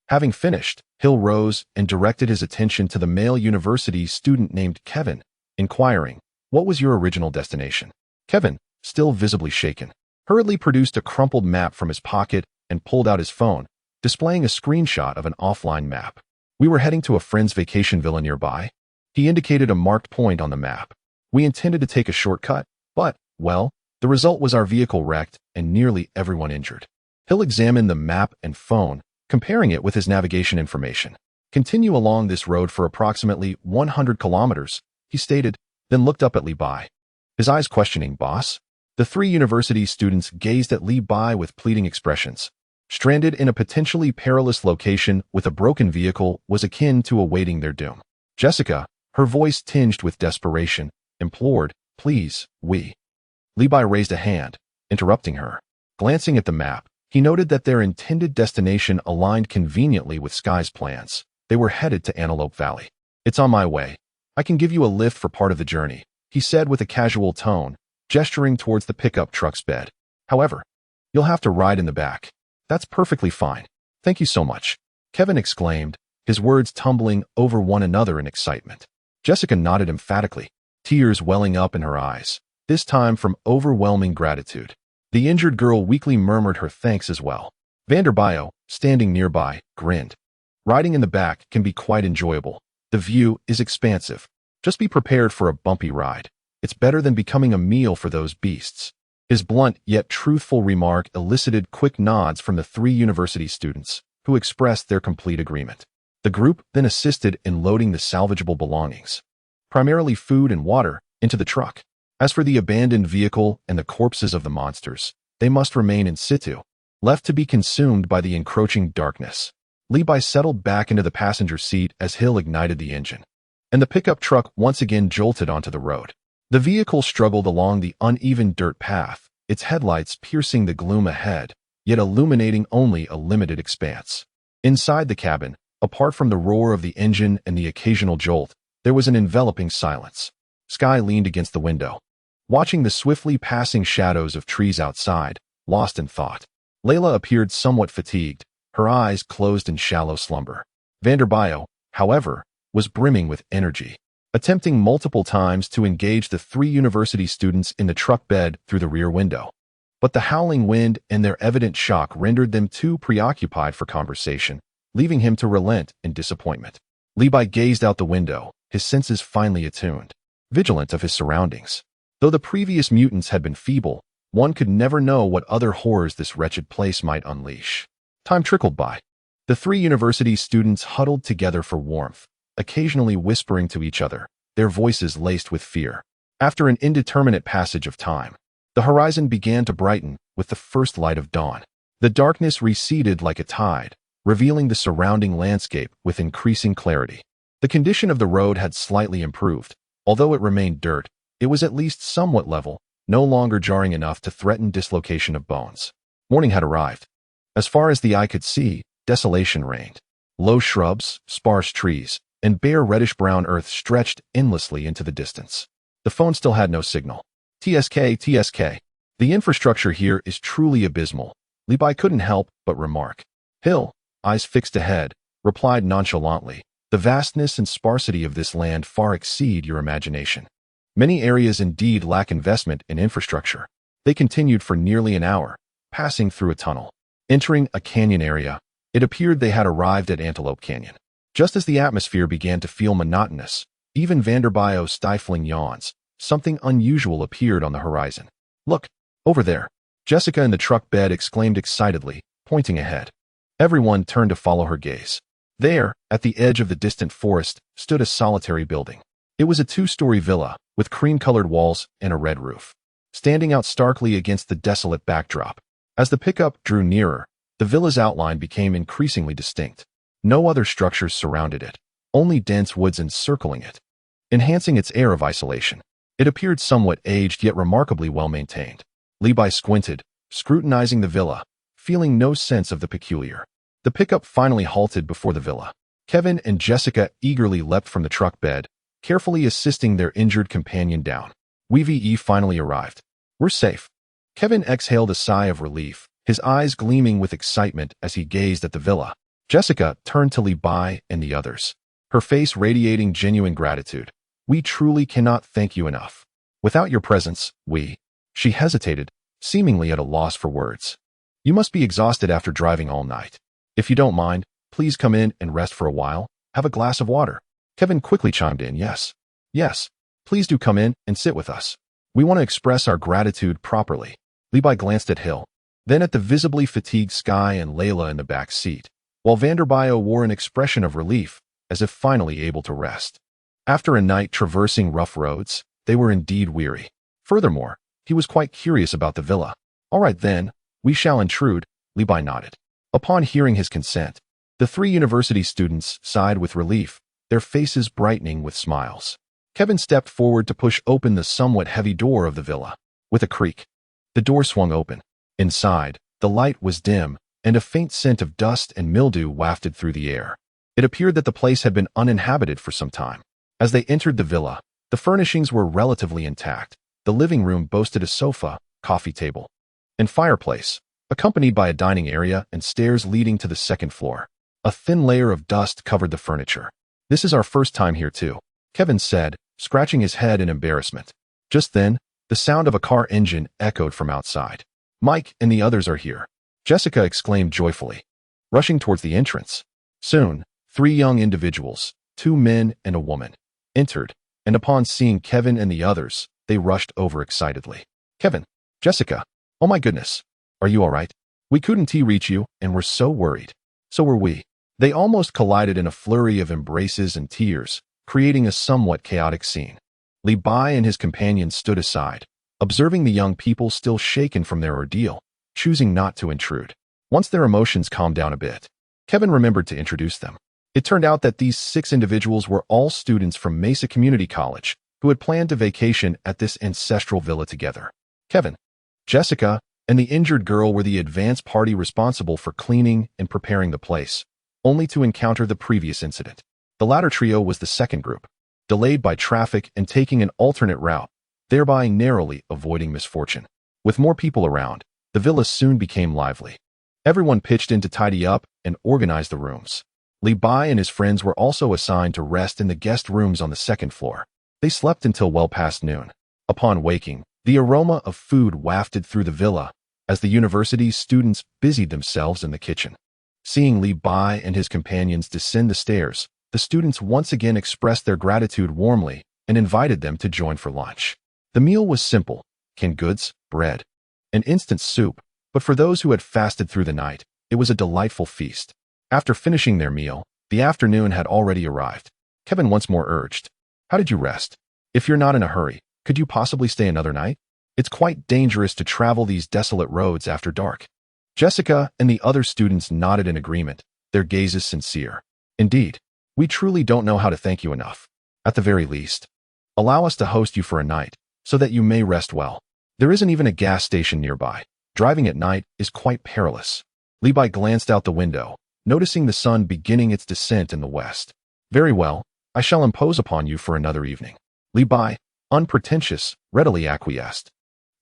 [SPEAKER 1] Having finished, Hill rose and directed his attention to the male university student named Kevin, inquiring, "What was your original destination?" Kevin, still visibly shaken, hurriedly produced a crumpled map from his pocket and pulled out his phone, displaying a screenshot of an offline map. We were heading to a friend's vacation villa nearby. He indicated a marked point on the map. We intended to take a shortcut, but, well, the result was our vehicle wrecked and nearly everyone injured. Hill examined the map and phone, comparing it with his navigation information. Continue along this road for approximately 100 kilometers, he stated, then looked up at Li Bai. His eyes questioning, boss? The three university students gazed at Li Bai with pleading expressions. Stranded in a potentially perilous location with a broken vehicle was akin to awaiting their doom. Jessica, her voice tinged with desperation, implored, please, we. Li Bai raised a hand, interrupting her. Glancing at the map, he noted that their intended destination aligned conveniently with Sky's plans. They were headed to Antelope Valley. It's on my way. I can give you a lift for part of the journey, he said with a casual tone, gesturing towards the pickup truck's bed. However, you'll have to ride in the back. That's perfectly fine. Thank you so much, Kevin exclaimed, his words tumbling over one another in excitement. Jessica nodded emphatically, tears welling up in her eyes, this time from overwhelming gratitude. The injured girl weakly murmured her thanks as well. Vanderbio, standing nearby, grinned. Riding in the back can be quite enjoyable. The view is expansive. Just be prepared for a bumpy ride. It's better than becoming a meal for those beasts. His blunt yet truthful remark elicited quick nods from the three university students, who expressed their complete agreement. The group then assisted in loading the salvageable belongings, primarily food and water, into the truck. As for the abandoned vehicle and the corpses of the monsters, they must remain in situ, left to be consumed by the encroaching darkness. Li Bai settled back into the passenger seat as Hill ignited the engine, and the pickup truck once again jolted onto the road. The vehicle struggled along the uneven dirt path, its headlights piercing the gloom ahead, yet illuminating only a limited expanse. Inside the cabin, apart from the roar of the engine and the occasional jolt, there was an enveloping silence. Sky leaned against the window, watching the swiftly passing shadows of trees outside, lost in thought. Layla appeared somewhat fatigued, her eyes closed in shallow slumber. Vanderbio, however, was brimming with energy, attempting multiple times to engage the three university students in the truck bed through the rear window. But the howling wind and their evident shock rendered them too preoccupied for conversation, leaving him to relent in disappointment. Li Bai gazed out the window, his senses finely attuned, vigilant of his surroundings. Though the previous mutants had been feeble, one could never know what other horrors this wretched place might unleash. Time trickled by. The three university students huddled together for warmth, occasionally whispering to each other, their voices laced with fear. After an indeterminate passage of time, the horizon began to brighten with the first light of dawn. The darkness receded like a tide, revealing the surrounding landscape with increasing clarity. The condition of the road had slightly improved. Although it remained dirt, it was at least somewhat level, no longer jarring enough to threaten dislocation of bones. Morning had arrived. As far as the eye could see, desolation reigned. Low shrubs, sparse trees, and bare reddish-brown earth stretched endlessly into the distance. The phone still had no signal. TSK. The infrastructure here is truly abysmal, Li Bai couldn't help but remark. Hill, eyes fixed ahead, replied nonchalantly. The vastness and sparsity of this land far exceed your imagination. Many areas indeed lack investment in infrastructure. They continued for nearly an hour, passing through a tunnel. Entering a canyon area, it appeared they had arrived at Antelope Canyon. Just as the atmosphere began to feel monotonous, even Vanderbio's stifling yawns, something unusual appeared on the horizon. Look, over there, Jessica in the truck bed exclaimed excitedly, pointing ahead. Everyone turned to follow her gaze. There, at the edge of the distant forest, stood a solitary building. It was a two-story villa, with cream-colored walls and a red roof, standing out starkly against the desolate backdrop. As the pickup drew nearer, the villa's outline became increasingly distinct. No other structures surrounded it, only dense woods encircling it, enhancing its air of isolation. It appeared somewhat aged yet remarkably well-maintained. Li Bai squinted, scrutinizing the villa, feeling no sense of the peculiar. The pickup finally halted before the villa. Kevin and Jessica eagerly leapt from the truck bed, carefully assisting their injured companion down. We finally arrived. We're safe. Kevin exhaled a sigh of relief, his eyes gleaming with excitement as he gazed at the villa. Jessica turned to Li Bai and the others, her face radiating genuine gratitude. We truly cannot thank you enough. Without your presence, She hesitated, seemingly at a loss for words. You must be exhausted after driving all night. If you don't mind, please come in and rest for a while. Have a glass of water. Kevin quickly chimed in, yes. Yes. Please do come in and sit with us. We want to express our gratitude properly. Levi glanced at Hill, then at the visibly fatigued Sky and Layla in the back seat, while Vanderbio wore an expression of relief, as if finally able to rest. After a night traversing rough roads, they were indeed weary. Furthermore, he was quite curious about the villa. All right then, we shall intrude, Levi nodded. Upon hearing his consent, the three university students sighed with relief, their faces brightening with smiles. Kevin stepped forward to push open the somewhat heavy door of the villa. With a creak, the door swung open. Inside, the light was dim, and a faint scent of dust and mildew wafted through the air. It appeared that the place had been uninhabited for some time. As they entered the villa, the furnishings were relatively intact. The living room boasted a sofa, coffee table, and fireplace, accompanied by a dining area and stairs leading to the second floor. A thin layer of dust covered the furniture. This is our first time here too, Kevin said, scratching his head in embarrassment. Just then, the sound of a car engine echoed from outside. Mike and the others are here, Jessica exclaimed joyfully, rushing towards the entrance. Soon, three young individuals, 2 men and a woman, entered, and upon seeing Kevin and the others, they rushed over excitedly. Kevin, Jessica, oh my goodness, are you all right? We couldn't reach you, and we're so worried. So were we. They almost collided in a flurry of embraces and tears, creating a somewhat chaotic scene. Li Bai and his companions stood aside, observing the young people still shaken from their ordeal, choosing not to intrude. Once their emotions calmed down a bit, Kevin remembered to introduce them. It turned out that these 6 individuals were all students from Mesa Community College who had planned to vacation at this ancestral villa together. Kevin, Jessica, and the injured girl were the advance party responsible for cleaning and preparing the place, only to encounter the previous incident. The latter trio was the second group, delayed by traffic and taking an alternate route, thereby narrowly avoiding misfortune. With more people around, the villa soon became lively. Everyone pitched in to tidy up and organize the rooms. Li Bai and his friends were also assigned to rest in the guest rooms on the second floor. They slept until well past noon. Upon waking, the aroma of food wafted through the villa as the university's students busied themselves in the kitchen. Seeing Li Bai and his companions descend the stairs, the students once again expressed their gratitude warmly and invited them to join for lunch. The meal was simple: canned goods, bread, and instant soup, but for those who had fasted through the night, it was a delightful feast. After finishing their meal, the afternoon had already arrived. Kevin once more urged, "How did you rest? If you're not in a hurry, could you possibly stay another night? It's quite dangerous to travel these desolate roads after dark." Jessica and the other students nodded in agreement, their gazes sincere. "Indeed, we truly don't know how to thank you enough. At the very least, allow us to host you for a night, so that you may rest well. There isn't even a gas station nearby. Driving at night is quite perilous." Levi glanced out the window, noticing the sun beginning its descent in the west. "Very well, I shall impose upon you for another evening." Levi, unpretentious, readily acquiesced.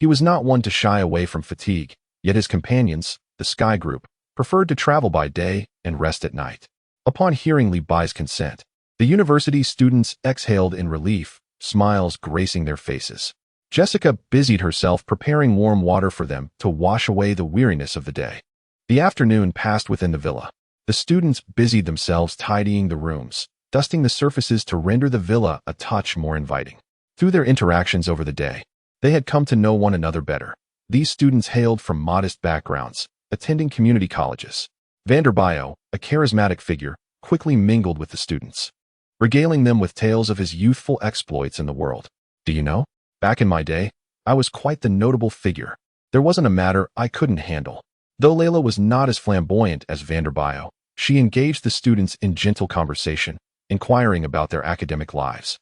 [SPEAKER 1] He was not one to shy away from fatigue, yet his companions, the Sky Group, preferred to travel by day and rest at night. Upon hearing Levi's consent, the university students exhaled in relief, smiles gracing their faces. Jessica busied herself preparing warm water for them to wash away the weariness of the day. The afternoon passed within the villa. The students busied themselves tidying the rooms, dusting the surfaces to render the villa a touch more inviting. Through their interactions over the day, they had come to know one another better. These students hailed from modest backgrounds, attending community colleges. Vanderbio, a charismatic figure, quickly mingled with the students, regaling them with tales of his youthful exploits in the world. "Do you know? Back in my day, I was quite the notable figure. There wasn't a matter I couldn't handle." Though Layla was not as flamboyant as Vanderbio, she engaged the students in gentle conversation, inquiring about their academic lives,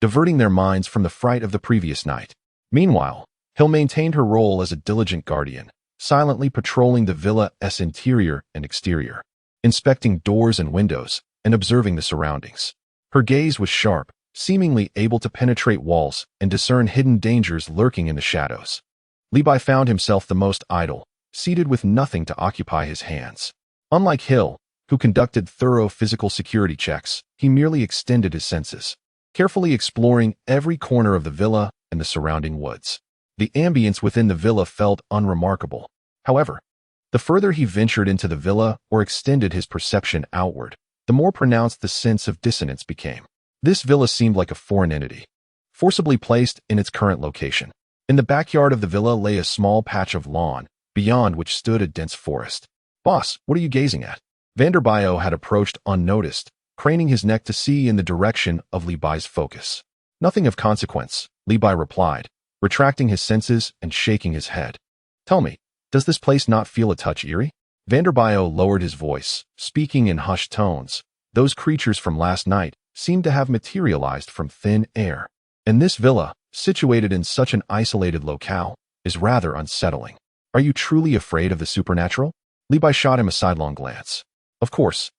[SPEAKER 1] diverting their minds from the fright of the previous night. Meanwhile, Hill maintained her role as a diligent guardian, silently patrolling the villa's interior and exterior, inspecting doors and windows, and observing the surroundings. Her gaze was sharp, seemingly able to penetrate walls and discern hidden dangers lurking in the shadows. Levi found himself the most idle, seated with nothing to occupy his hands. Unlike Hill, who conducted thorough physical security checks, he merely extended his senses, carefully exploring every corner of the villa and the surrounding woods. The ambience within the villa felt unremarkable. However, the further he ventured into the villa or extended his perception outward, the more pronounced the sense of dissonance became. This villa seemed like a foreign entity, forcibly placed in its current location. In the backyard of the villa lay a small patch of lawn, beyond which stood a dense forest. "Boss, what are you gazing at?" Vanderbio had approached unnoticed, craning his neck to see in the direction of Li Bai's focus. "Nothing of consequence," Li Bai replied, retracting his senses and shaking his head. "Tell me, does this place not feel a touch eerie?" Vanderbio lowered his voice, speaking in hushed tones. "Those creatures from last night seemed to have materialized from thin air. And this villa, situated in such an isolated locale, is rather unsettling. Are you truly afraid of the supernatural?" Li Bai shot him a sidelong glance. "Of course,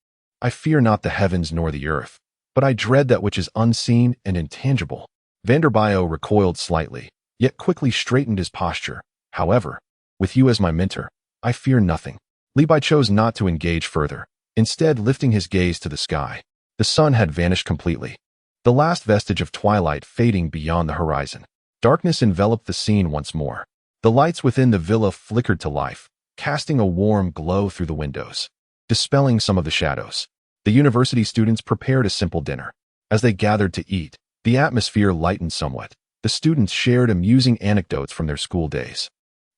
[SPEAKER 1] I fear not the heavens nor the earth, but I dread that which is unseen and intangible." Vanderbio recoiled slightly, yet quickly straightened his posture. "However, with you as my mentor, I fear nothing." Li Bai chose not to engage further, instead lifting his gaze to the sky. The sun had vanished completely, the last vestige of twilight fading beyond the horizon. Darkness enveloped the scene once more. The lights within the villa flickered to life, casting a warm glow through the windows, dispelling some of the shadows. The university students prepared a simple dinner. As they gathered to eat, the atmosphere lightened somewhat. The students shared amusing anecdotes from their school days,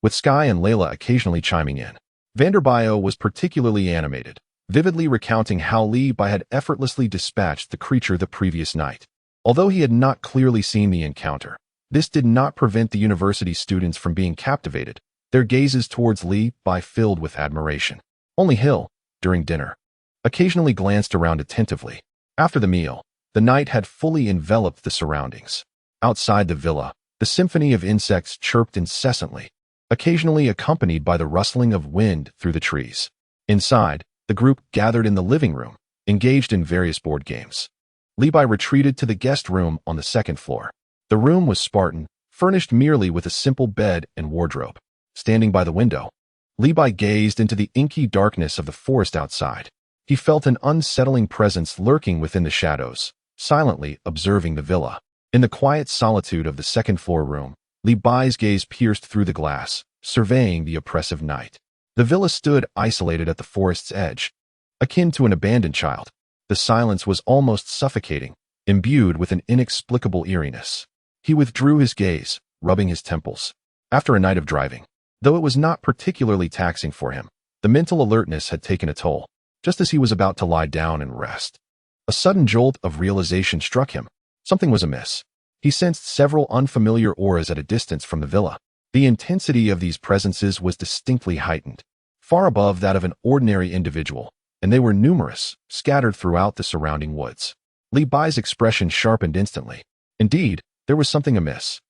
[SPEAKER 1] with Sky and Layla occasionally chiming in. Vanderbio was particularly animated, vividly recounting how Li Bai had effortlessly dispatched the creature the previous night. Although he had not clearly seen the encounter, this did not prevent the university students from being captivated, their gazes towards Li Bai filled with admiration. Only Hill, during dinner, occasionally glanced around attentively. After the meal, the night had fully enveloped the surroundings. Outside the villa, the symphony of insects chirped incessantly, occasionally accompanied by the rustling of wind through the trees. Inside, the group gathered in the living room, engaged in various board games. Li Bai retreated to the guest room on the second floor. The room was Spartan, furnished merely with a simple bed and wardrobe. Standing by the window, Li Bai gazed into the inky darkness of the forest outside. He felt an unsettling presence lurking within the shadows, silently observing the villa. In the quiet solitude of the second-floor room, Li Bai's gaze pierced through the glass, surveying the oppressive night. The villa stood isolated at the forest's edge, akin to an abandoned child. The silence was almost suffocating, imbued with an inexplicable eeriness. He withdrew his gaze, rubbing his temples. After a night of driving, though it was not particularly taxing for him, the mental alertness had taken a toll. Just as he was about to lie down and rest, a sudden jolt of realization struck him. Something was amiss. He sensed several unfamiliar auras at a distance from the villa. The intensity of these presences was distinctly heightened, far above that of an ordinary individual, and they were numerous, scattered throughout the surrounding woods. Li Bai's expression sharpened instantly. Indeed, there was something amiss.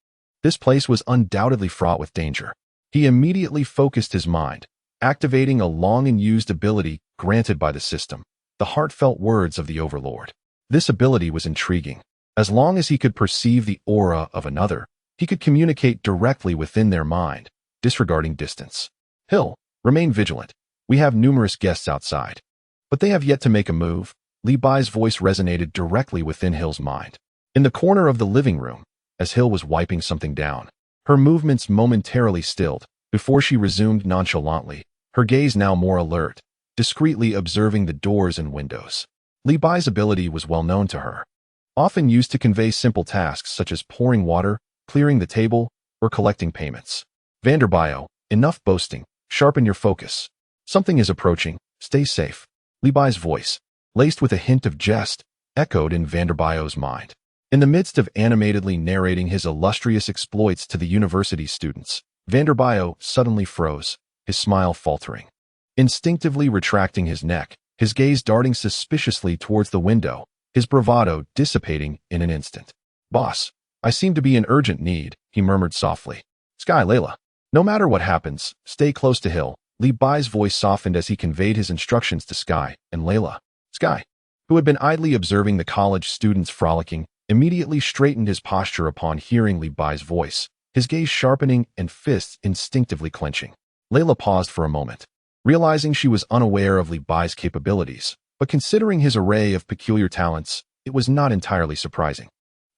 [SPEAKER 1] This place was undoubtedly fraught with danger. He immediately focused his mind, activating a long-unused ability granted by the system, the heartfelt words of the Overlord. This ability was intriguing. As long as he could perceive the aura of another, he could communicate directly within their mind, disregarding distance. "Hill, remain vigilant. We have numerous guests outside, but they have yet to make a move." Li Bai's voice resonated directly within Hill's mind. In the corner of the living room, as Hill was wiping something down, her movements momentarily stilled before she resumed nonchalantly, her gaze now more alert, discreetly observing the doors and windows. Li Bai's ability was well known to her, often used to convey simple tasks such as pouring water, clearing the table, or collecting payments. "Vanderbio, enough boasting. Sharpen your focus. Something is approaching. Stay safe." Li Bai's voice, laced with a hint of jest, echoed in Vanderbio's mind. In the midst of animatedly narrating his illustrious exploits to the university students, Vanderbio suddenly froze, his smile faltering. Instinctively retracting his neck, his gaze darting suspiciously towards the window, his bravado dissipating in an instant. "Boss, I seem to be in urgent need," he murmured softly. "Sky, Layla. No matter what happens, stay close to Hill." Li Bai's voice softened as he conveyed his instructions to Sky and Layla. Sky, who had been idly observing the college students frolicking, immediately straightened his posture upon hearing Li Bai's voice, his gaze sharpening and fists instinctively clenching. Layla paused for a moment, realizing she was unaware of Li Bai's capabilities, but considering his array of peculiar talents, it was not entirely surprising.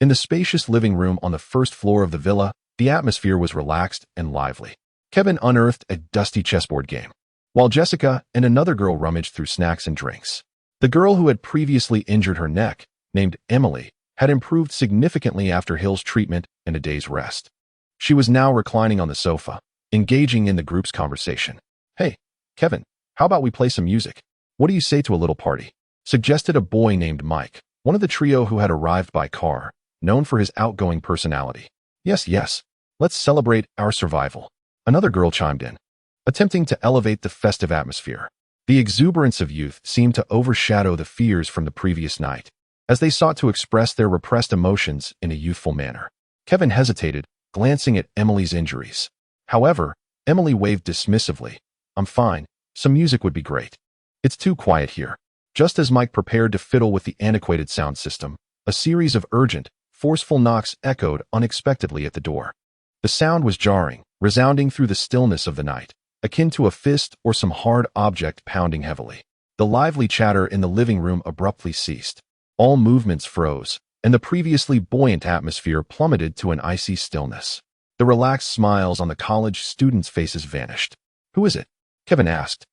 [SPEAKER 1] In the spacious living room on the first floor of the villa, the atmosphere was relaxed and lively. Kevin unearthed a dusty chessboard game, while Jessica and another girl rummaged through snacks and drinks. The girl who had previously injured her neck, named Emily, had improved significantly after Hill's treatment and a day's rest. She was now reclining on the sofa, engaging in the group's conversation. "Hey, Kevin, how about we play some music? What do you say to a little party?" suggested a boy named Mike, one of the trio who had arrived by car, known for his outgoing personality. Yes, let's celebrate our survival," another girl chimed in, attempting to elevate the festive atmosphere. The exuberance of youth seemed to overshadow the fears from the previous night, as they sought to express their repressed emotions in a youthful manner. Kevin hesitated, glancing at Emily's injuries. However, Emily waved dismissively. "I'm fine. Some music would be great. It's too quiet here." Just as Mike prepared to fiddle with the antiquated sound system, a series of urgent, forceful knocks echoed unexpectedly at the door. The sound was jarring, resounding through the stillness of the night, akin to a fist or some hard object pounding heavily. The lively chatter in the living room abruptly ceased. All movements froze, and the previously buoyant atmosphere plummeted to an icy stillness. The relaxed smiles on the college students' faces vanished. "Who is it?" Kevin asked,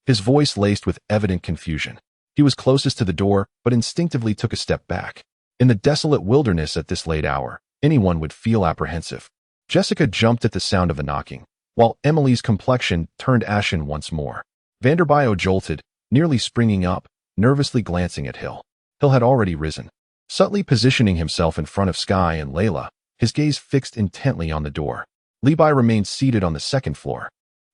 [SPEAKER 1] his voice laced with evident confusion. He was closest to the door, but instinctively took a step back. In the desolate wilderness at this late hour, anyone would feel apprehensive. Jessica jumped at the sound of the knocking, while Emily's complexion turned ashen once more. Vanderbio jolted, nearly springing up, nervously glancing at Hill. Hill had already risen, subtly positioning himself in front of Sky and Layla, his gaze fixed intently on the door. Levi remained seated on the second floor,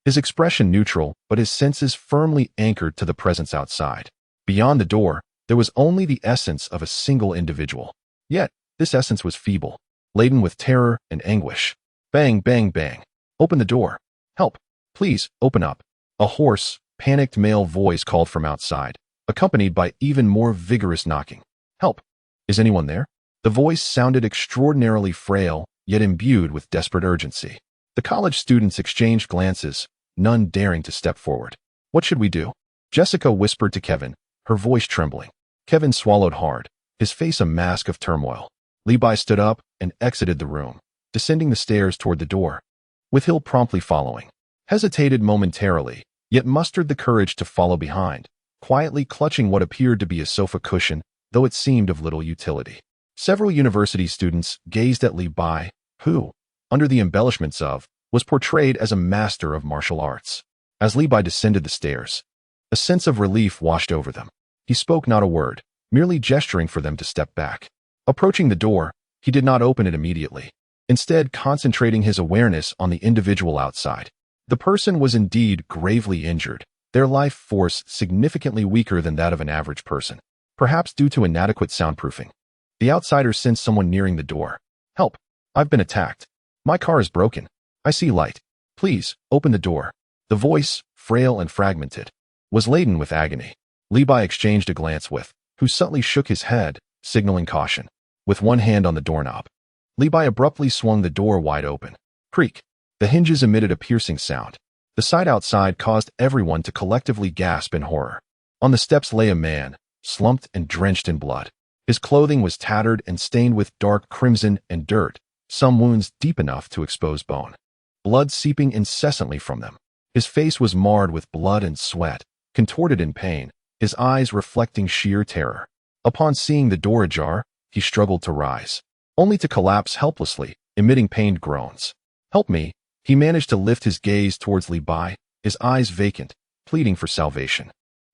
[SPEAKER 1] his expression neutral, but his senses firmly anchored to the presence outside. Beyond the door, there was only the essence of a single individual. Yet, this essence was feeble, laden with terror and anguish. Bang, bang, bang. "Open the door. Help. Please, open up." A hoarse, panicked male voice called from outside, accompanied by even more vigorous knocking. "Help. Is anyone there?" The voice sounded extraordinarily frail, yet imbued with desperate urgency. The college students exchanged glances, none daring to step forward. "What should we do?" Jessica whispered to Kevin, her voice trembling. Kevin swallowed hard, his face a mask of turmoil. Levi stood up and exited the room, descending the stairs toward the door, with Hill promptly following. Hesitated momentarily, yet mustered the courage to follow behind, quietly clutching what appeared to be a sofa cushion, though it seemed of little utility. Several university students gazed at Levi, who, under the embellishments of, was portrayed as a master of martial arts. As Levi descended the stairs, a sense of relief washed over them. He spoke not a word, merely gesturing for them to step back. Approaching the door, he did not open it immediately, instead concentrating his awareness on the individual outside. The person was indeed gravely injured, their life force significantly weaker than that of an average person, perhaps due to inadequate soundproofing. The outsider sensed someone nearing the door. "Help! I've been attacked. My car is broken. I see light. Please, open the door." The voice, frail and fragmented, was laden with agony. Levi exchanged a glance with, who subtly shook his head, signaling caution. With one hand on the doorknob, Levi abruptly swung the door wide open. Creak. The hinges emitted a piercing sound. The sight outside caused everyone to collectively gasp in horror. On the steps lay a man, slumped and drenched in blood. His clothing was tattered and stained with dark crimson and dirt, some wounds deep enough to expose bone. Blood seeping incessantly from them. His face was marred with blood and sweat, contorted in pain, his eyes reflecting sheer terror. Upon seeing the door ajar, he struggled to rise, only to collapse helplessly, emitting pained groans. "Help me." He managed to lift his gaze towards Levi, his eyes vacant, pleading for salvation.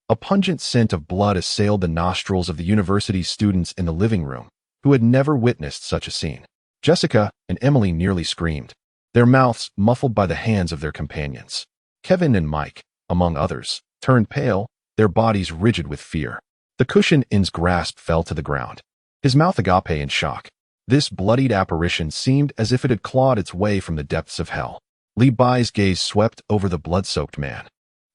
[SPEAKER 1] A pungent scent of blood assailed the nostrils of the university students in the living room, who had never witnessed such a scene. Jessica and Emily nearly screamed, their mouths muffled by the hands of their companions. Kevin and Mike, among others, turned pale, their bodies rigid with fear. The cushion in's grasp fell to the ground, his mouth agape in shock. This bloodied apparition seemed as if it had clawed its way from the depths of hell. Levi's gaze swept over the blood-soaked man,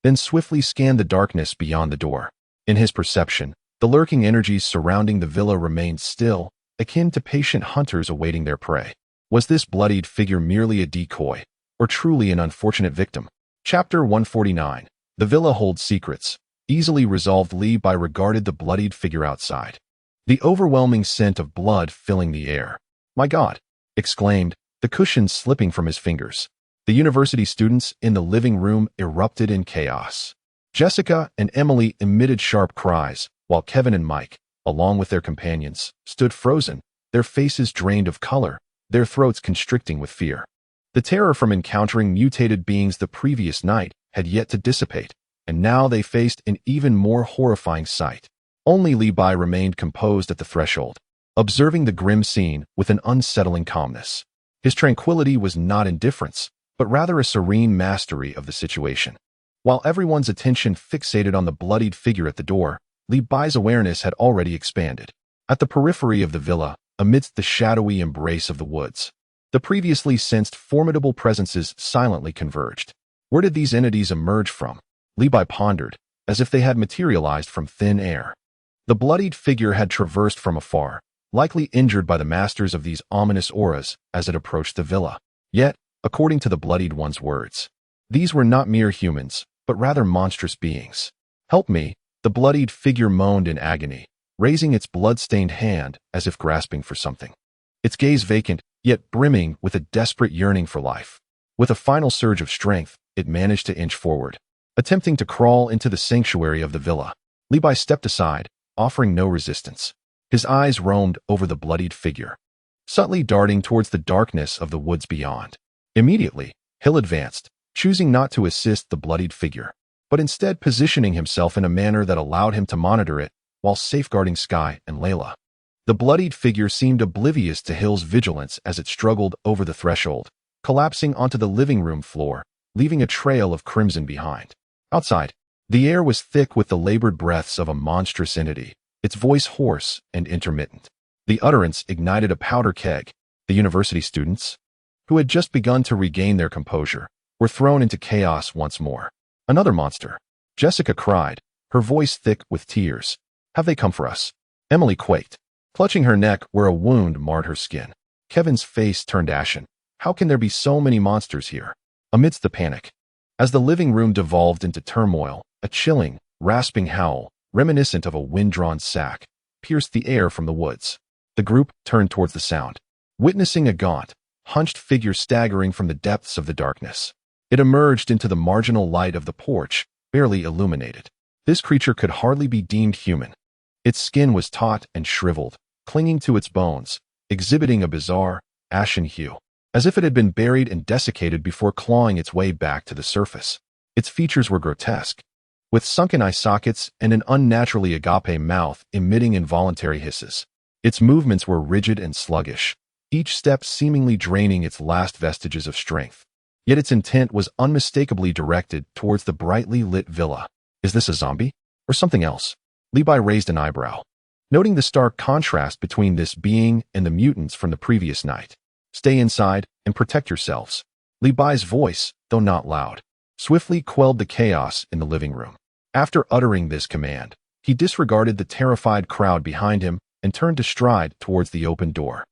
[SPEAKER 1] then swiftly scanned the darkness beyond the door. In his perception, the lurking energies surrounding the villa remained still, akin to patient hunters awaiting their prey. Was this bloodied figure merely a decoy, or truly an unfortunate victim? Chapter 149. The villa holds secrets. Easily resolved. Levi regarded the bloodied figure outside, the overwhelming scent of blood filling the air. "My God!" exclaimed, the cushion slipping from his fingers. The university students in the living room erupted in chaos. Jessica and Emily emitted sharp cries, while Kevin and Mike, along with their companions, stood frozen, their faces drained of color, their throats constricting with fear. The terror from encountering mutated beings the previous night had yet to dissipate, and now they faced an even more horrifying sight. Only Li Bai remained composed at the threshold, observing the grim scene with an unsettling calmness. His tranquility was not indifference, but rather a serene mastery of the situation. While everyone's attention fixated on the bloodied figure at the door, Li Bai's awareness had already expanded. At the periphery of the villa, amidst the shadowy embrace of the woods, the previously sensed formidable presences silently converged. Where did these entities emerge from? Li Bai pondered, as if they had materialized from thin air. The bloodied figure had traversed from afar, likely injured by the masters of these ominous auras as it approached the villa. Yet, according to the bloodied one's words, these were not mere humans, but rather monstrous beings. "Help me," the bloodied figure moaned in agony, raising its blood-stained hand as if grasping for something. Its gaze vacant, yet brimming with a desperate yearning for life. With a final surge of strength, it managed to inch forward, attempting to crawl into the sanctuary of the villa. Li Bai stepped aside, offering no resistance. His eyes roamed over the bloodied figure, subtly darting towards the darkness of the woods beyond. Immediately, Hill advanced, choosing not to assist the bloodied figure, but instead positioning himself in a manner that allowed him to monitor it while safeguarding Sky and Layla. The bloodied figure seemed oblivious to Hill's vigilance as it struggled over the threshold, collapsing onto the living room floor, leaving a trail of crimson behind. Outside, the air was thick with the labored breaths of a monstrous entity, its voice hoarse and intermittent. The utterance ignited a powder keg. The university students, who had just begun to regain their composure, were thrown into chaos once more. "Another monster," Jessica cried, her voice thick with tears. "Have they come for us?" Emily quaked, clutching her neck where a wound marred her skin. Kevin's face turned ashen. How can there be so many monsters here? Amidst the panic, as the living room devolved into turmoil, a chilling, rasping howl, reminiscent of a wind-drawn sack, pierced the air from the woods. The group turned towards the sound, witnessing a gaunt, hunched figure staggering from the depths of the darkness. It emerged into the marginal light of the porch, barely illuminated. This creature could hardly be deemed human. Its skin was taut and shriveled, clinging to its bones, exhibiting a bizarre, ashen hue, as if it had been buried and desiccated before clawing its way back to the surface. Its features were grotesque, with sunken eye sockets and an unnaturally agape mouth emitting involuntary hisses. Its movements were rigid and sluggish, each step seemingly draining its last vestiges of strength. Yet its intent was unmistakably directed towards the brightly lit villa. Is this a zombie? Or something else? Li Bai raised an eyebrow, noting the stark contrast between this being and the mutants from the previous night. "Stay inside and protect yourselves." Li Bai's voice, though not loud, swiftly quelled the chaos in the living room. After uttering this command, he disregarded the terrified crowd behind him and turned to stride towards the open door.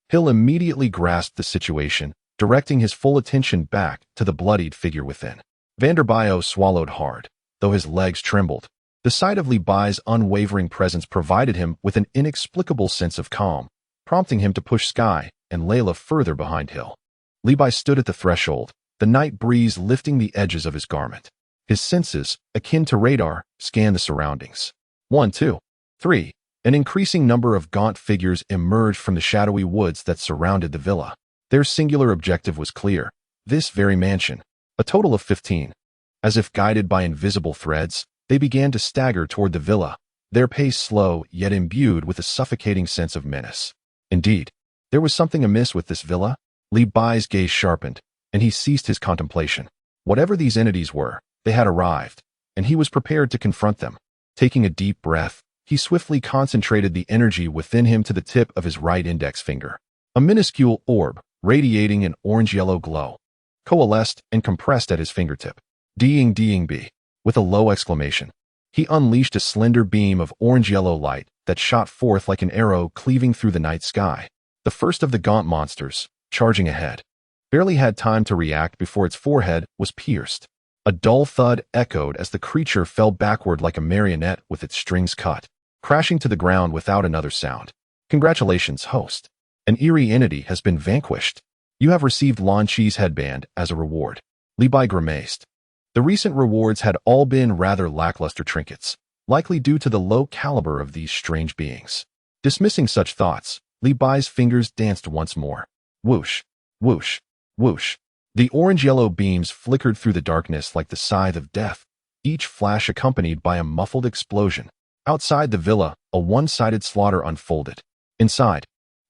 [SPEAKER 1] Hill immediately grasped the situation, directing his full attention back to the bloodied figure within. Vanderbio swallowed hard, though his legs trembled. The sight of Li Bai's unwavering presence provided him with an inexplicable sense of calm, prompting him to push Sky and Layla further behind Hill. Li Bai stood at the threshold, the night breeze lifting the edges of his garment. His senses, akin to radar, scanned the surroundings. 1, 2, 3. An increasing number of gaunt figures emerged from the shadowy woods that surrounded the villa. Their singular objective was clear: this very mansion. A total of 15. As if guided by invisible threads, they began to stagger toward the villa, their pace slow yet imbued with a suffocating sense of menace. Indeed, there was something amiss with this villa. Li Bai's gaze sharpened, and he ceased his contemplation. Whatever these entities were, they had arrived, and he was prepared to confront them. Taking a deep breath, he swiftly concentrated the energy within him to the tip of his right index finger. A minuscule orb, radiating an orange-yellow glow, coalesced and compressed at his fingertip. "Ding ding be." With a low exclamation, he unleashed a slender beam of orange-yellow light that shot forth like an arrow cleaving through the night sky. The first of the gaunt monsters, charging ahead, barely had time to react before its forehead was pierced. A dull thud echoed as the creature fell backward like a marionette with its strings cut, crashing to the ground without another sound. "Congratulations, host. An eerie entity has been vanquished. You have received Lan Chi's headband as a reward." Li Bai grimaced. The recent rewards had all been rather lackluster trinkets, likely due to the low caliber of these strange beings. Dismissing such thoughts, Li Bai's fingers danced once more. Whoosh, whoosh, whoosh. The orange-yellow beams flickered through the darkness like the scythe of death, each flash accompanied by a muffled explosion. Outside the villa, a one-sided slaughter unfolded. Inside,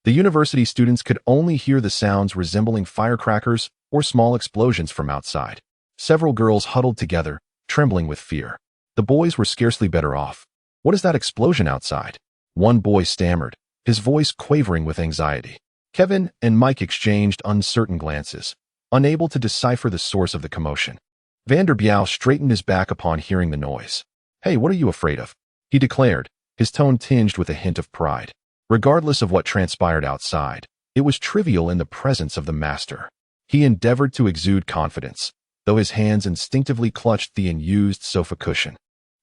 [SPEAKER 1] the university students could only hear the sounds resembling firecrackers or small explosions from outside. Several girls huddled together, trembling with fear. The boys were scarcely better off. "What is that explosion outside?" one boy stammered, his voice quavering with anxiety. Kevin and Mike exchanged uncertain glances, unable to decipher the source of the commotion. Vanderbilt straightened his back upon hearing the noise. "Hey, what are you afraid of?" he declared, his tone tinged with a hint of pride. Regardless of what transpired outside, it was trivial in the presence of the master. He endeavored to exude confidence, though his hands instinctively clutched the unused sofa cushion.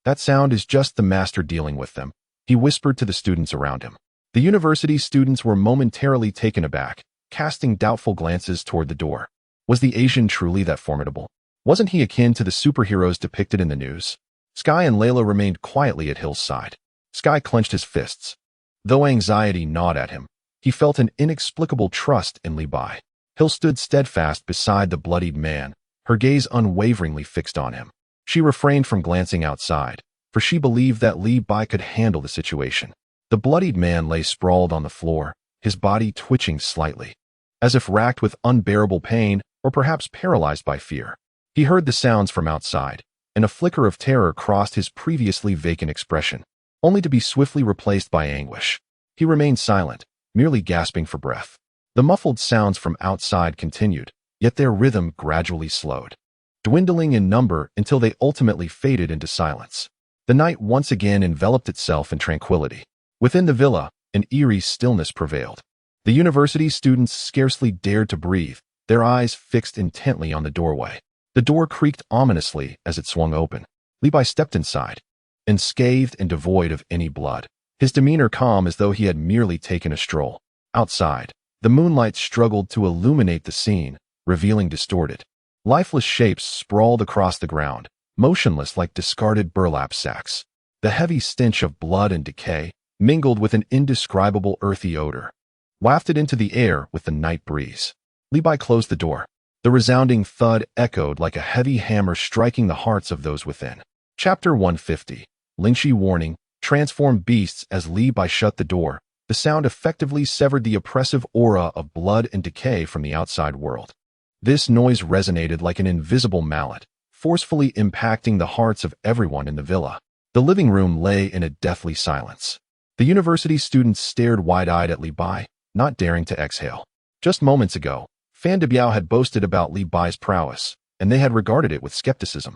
[SPEAKER 1] "That sound is just the master dealing with them," he whispered to the students around him. The university students were momentarily taken aback, casting doubtful glances toward the door. Was the Asian truly that formidable? Wasn't he akin to the superheroes depicted in the news? Sky and Layla remained quietly at Hill's side. Sky clenched his fists. Though anxiety gnawed at him, he felt an inexplicable trust in Li Bai. Hill stood steadfast beside the bloodied man, her gaze unwaveringly fixed on him. She refrained from glancing outside, for she believed that Li Bai could handle the situation. The bloodied man lay sprawled on the floor, his body twitching slightly, as if racked with unbearable pain or perhaps paralyzed by fear. He heard the sounds from outside, and a flicker of terror crossed his previously vacant expression, only to be swiftly replaced by anguish. He remained silent, merely gasping for breath. The muffled sounds from outside continued, yet their rhythm gradually slowed, dwindling in number until they ultimately faded into silence. The night once again enveloped itself in tranquility. Within the villa, an eerie stillness prevailed. The university students scarcely dared to breathe, their eyes fixed intently on the doorway. The door creaked ominously as it swung open. Li Bai stepped inside, unscathed and devoid of any blood, his demeanor calm as though he had merely taken a stroll. Outside, the moonlight struggled to illuminate the scene, revealing distorted, lifeless shapes sprawled across the ground, motionless like discarded burlap sacks. The heavy stench of blood and decay, mingled with an indescribable earthy odor, wafted into the air with the night breeze. Li Bai closed the door. The resounding thud echoed like a heavy hammer striking the hearts of those within. Chapter 150. Lingxi warning. Transformed beasts. As Li Bai shut the door, the sound effectively severed the oppressive aura of blood and decay from the outside world. This noise resonated like an invisible mallet, forcefully impacting the hearts of everyone in the villa. The living room lay in a deathly silence. The university students stared wide-eyed at Li Bai, not daring to exhale. Just moments ago, Fan Debiao had boasted about Li Bai's prowess, and they had regarded it with skepticism,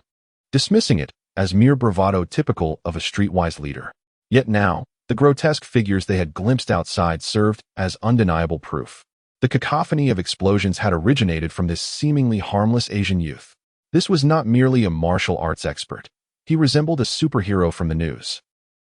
[SPEAKER 1] dismissing it as mere bravado typical of a streetwise leader. Yet now, the grotesque figures they had glimpsed outside served as undeniable proof. The cacophony of explosions had originated from this seemingly harmless Asian youth. This was not merely a martial arts expert. He resembled a superhero from the news.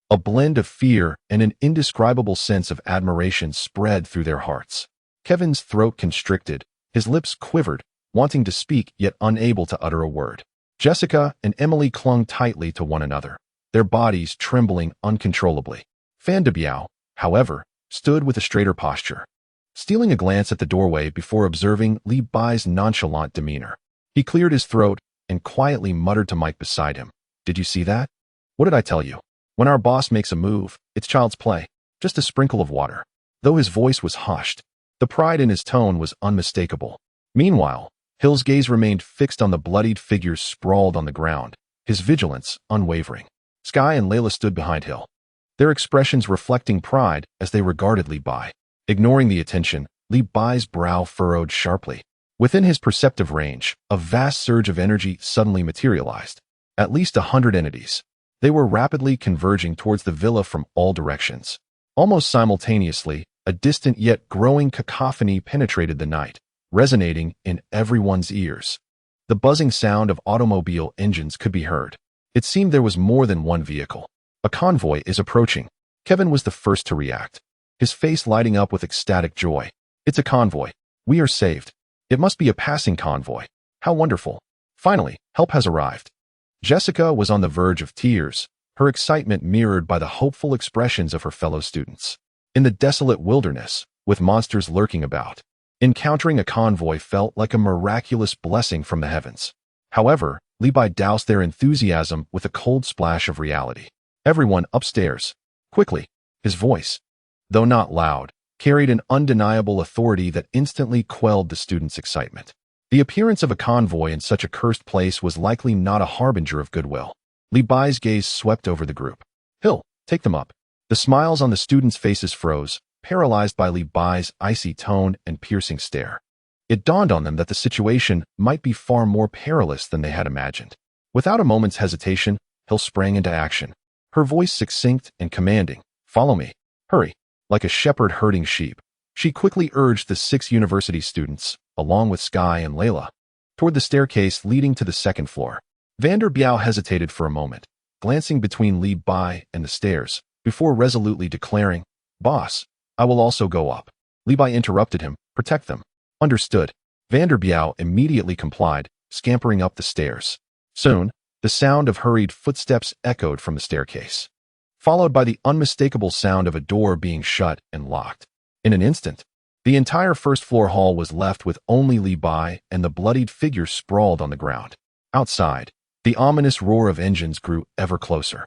[SPEAKER 1] A blend of fear and an indescribable sense of admiration spread through their hearts. Kevin's throat constricted, his lips quivered, wanting to speak yet unable to utter a word. Jessica and Emily clung tightly to one another, their bodies trembling uncontrollably. Fan Debiao, however, stood with a straighter posture, stealing a glance at the doorway before observing Li Bai's nonchalant demeanor. He cleared his throat and quietly muttered to Mike beside him, "Did you see that? What did I tell you? When our boss makes a move, it's child's play, just a sprinkle of water." Though his voice was hushed, the pride in his tone was unmistakable. Meanwhile, Hill's gaze remained fixed on the bloodied figures sprawled on the ground, his vigilance unwavering. Sky and Layla stood behind Hill, their expressions reflecting pride as they regarded Li Bai. Ignoring the attention, Li Bai's brow furrowed sharply. Within his perceptive range, a vast surge of energy suddenly materialized. At least 100 entities. They were rapidly converging towards the villa from all directions. Almost simultaneously, a distant yet growing cacophony penetrated the night, resonating in everyone's ears. The buzzing sound of automobile engines could be heard. It seemed there was more than one vehicle. "A convoy is approaching." Kevin was the first to react, his face lighting up with ecstatic joy. "It's a convoy. We are saved. It must be a passing convoy. How wonderful. Finally, help has arrived." Jessica was on the verge of tears, her excitement mirrored by the hopeful expressions of her fellow students. In the desolate wilderness, with monsters lurking about, encountering a convoy felt like a miraculous blessing from the heavens. However, Li Bai doused their enthusiasm with a cold splash of reality. Everyone upstairs. Quickly. His voice, though not loud, carried an undeniable authority that instantly quelled the students' excitement. The appearance of a convoy in such a cursed place was likely not a harbinger of goodwill. Li Bai's gaze swept over the group. "Hill, take them up." The smiles on the students' faces froze, paralyzed by Li Bai's icy tone and piercing stare. It dawned on them that the situation might be far more perilous than they had imagined. Without a moment's hesitation, Hill sprang into action. Her voice succinct and commanding. "Follow me. Hurry." Like a shepherd herding sheep, she quickly urged the 6 university students, along with Sky and Layla, toward the staircase leading to the second floor. Vander Biao hesitated for a moment, glancing between Li Bai and the stairs, before resolutely declaring, "Boss, I will also go up." Li Bai interrupted him. "Protect them." "Understood." Vander Biao immediately complied, scampering up the stairs. Soon, the sound of hurried footsteps echoed from the staircase, followed by the unmistakable sound of a door being shut and locked. In an instant, the entire first-floor hall was left with only Li Bai and the bloodied figure sprawled on the ground. Outside, the ominous roar of engines grew ever closer,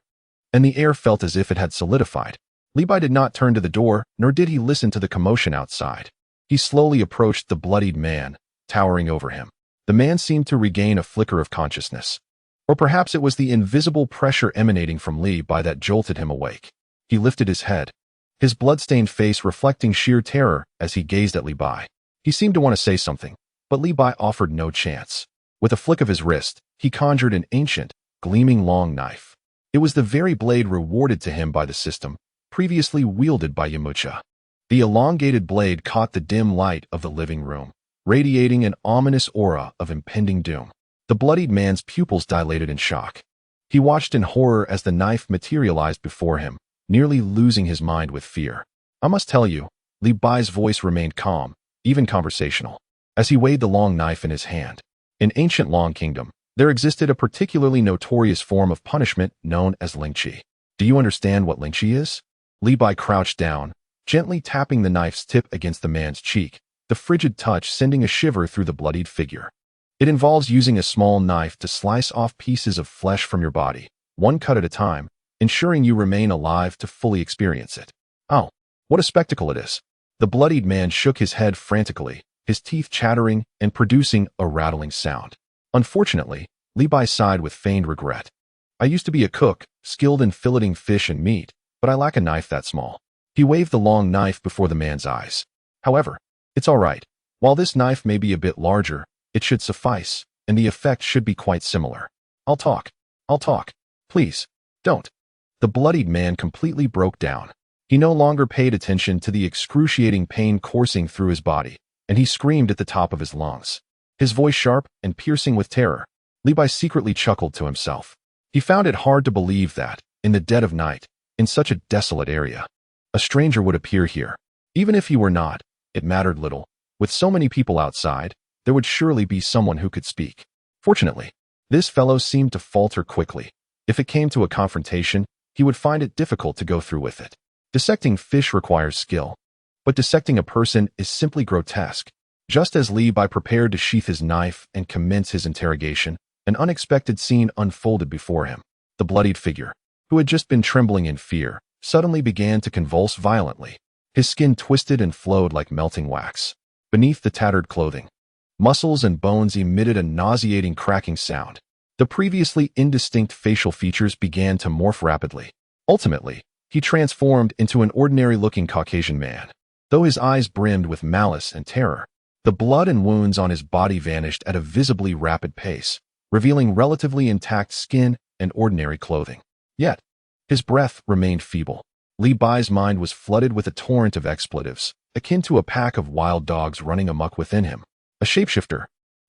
[SPEAKER 1] and the air felt as if it had solidified. Li Bai did not turn to the door, nor did he listen to the commotion outside. He slowly approached the bloodied man, towering over him. The man seemed to regain a flicker of consciousness. Or perhaps it was the invisible pressure emanating from Li Bai that jolted him awake. He lifted his head, his blood-stained face reflecting sheer terror as he gazed at Li Bai. He seemed to want to say something, but Li Bai offered no chance. With a flick of his wrist, he conjured an ancient, gleaming long knife. It was the very blade rewarded to him by the system, previously wielded by Yamucha. The elongated blade caught the dim light of the living room, radiating an ominous aura of impending doom. The bloodied man's pupils dilated in shock. He watched in horror as the knife materialized before him, nearly losing his mind with fear. "I must tell you," Li Bai's voice remained calm, even conversational, as he weighed the long knife in his hand. In ancient Long Kingdom, there existed a particularly notorious form of punishment known as lingqi. "Do you understand what lingqi is?" Li Bai crouched down, gently tapping the knife's tip against the man's cheek, the frigid touch sending a shiver through the bloodied figure. "It involves using a small knife to slice off pieces of flesh from your body, one cut at a time, ensuring you remain alive to fully experience it." "Oh, what a spectacle it is." The bloodied man shook his head frantically, his teeth chattering and producing a rattling sound. Unfortunately, Li Bai sighed with feigned regret. "I used to be a cook, skilled in filleting fish and meat, but I lack a knife that small." He waved the long knife before the man's eyes. "However, it's all right. While this knife may be a bit larger, it should suffice, and the effect should be quite similar. I'll talk. Please, don't." The bloodied man completely broke down. He no longer paid attention to the excruciating pain coursing through his body, and he screamed at the top of his lungs, his voice sharp and piercing with terror. Li Bai secretly chuckled to himself. He found it hard to believe that, in the dead of night, in such a desolate area, a stranger would appear here. Even if he were not, it mattered little. With so many people outside, there would surely be someone who could speak. Fortunately, this fellow seemed to falter quickly. If it came to a confrontation, he would find it difficult to go through with it. Dissecting fish requires skill, but dissecting a person is simply grotesque. Just as Li Bai prepared to sheath his knife and commence his interrogation, an unexpected scene unfolded before him. The bloodied figure, who had just been trembling in fear, suddenly began to convulse violently. His skin twisted and flowed like melting wax. Beneath the tattered clothing, muscles and bones emitted a nauseating cracking sound. The previously indistinct facial features began to morph rapidly. Ultimately, he transformed into an ordinary-looking Caucasian man. Though his eyes brimmed with malice and terror, the blood and wounds on his body vanished at a visibly rapid pace, revealing relatively intact skin and ordinary clothing. Yet, his breath remained feeble. Li Bai's mind was flooded with a torrent of expletives, akin to a pack of wild dogs running amok within him. A shapeshifter,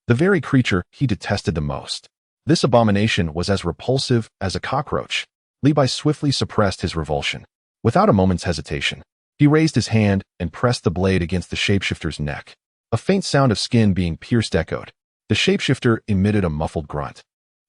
[SPEAKER 1] the very creature he detested the most. This abomination was as repulsive as a cockroach. Li Bai swiftly suppressed his revulsion. Without a moment's hesitation, he raised his hand and pressed the blade against the shapeshifter's neck. A faint sound of skin being pierced echoed. The shapeshifter emitted a muffled grunt.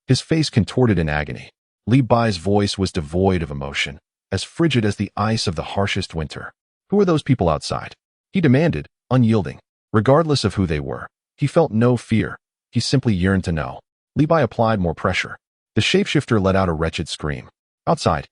[SPEAKER 1] His face contorted in agony. Li Bai's voice was devoid of emotion, as frigid as the ice of the harshest winter. Who are those people outside? He demanded, unyielding. Regardless of who they were, he felt no fear. He simply yearned to know. Li Bai applied more pressure. The shapeshifter let out a wretched scream. Outside,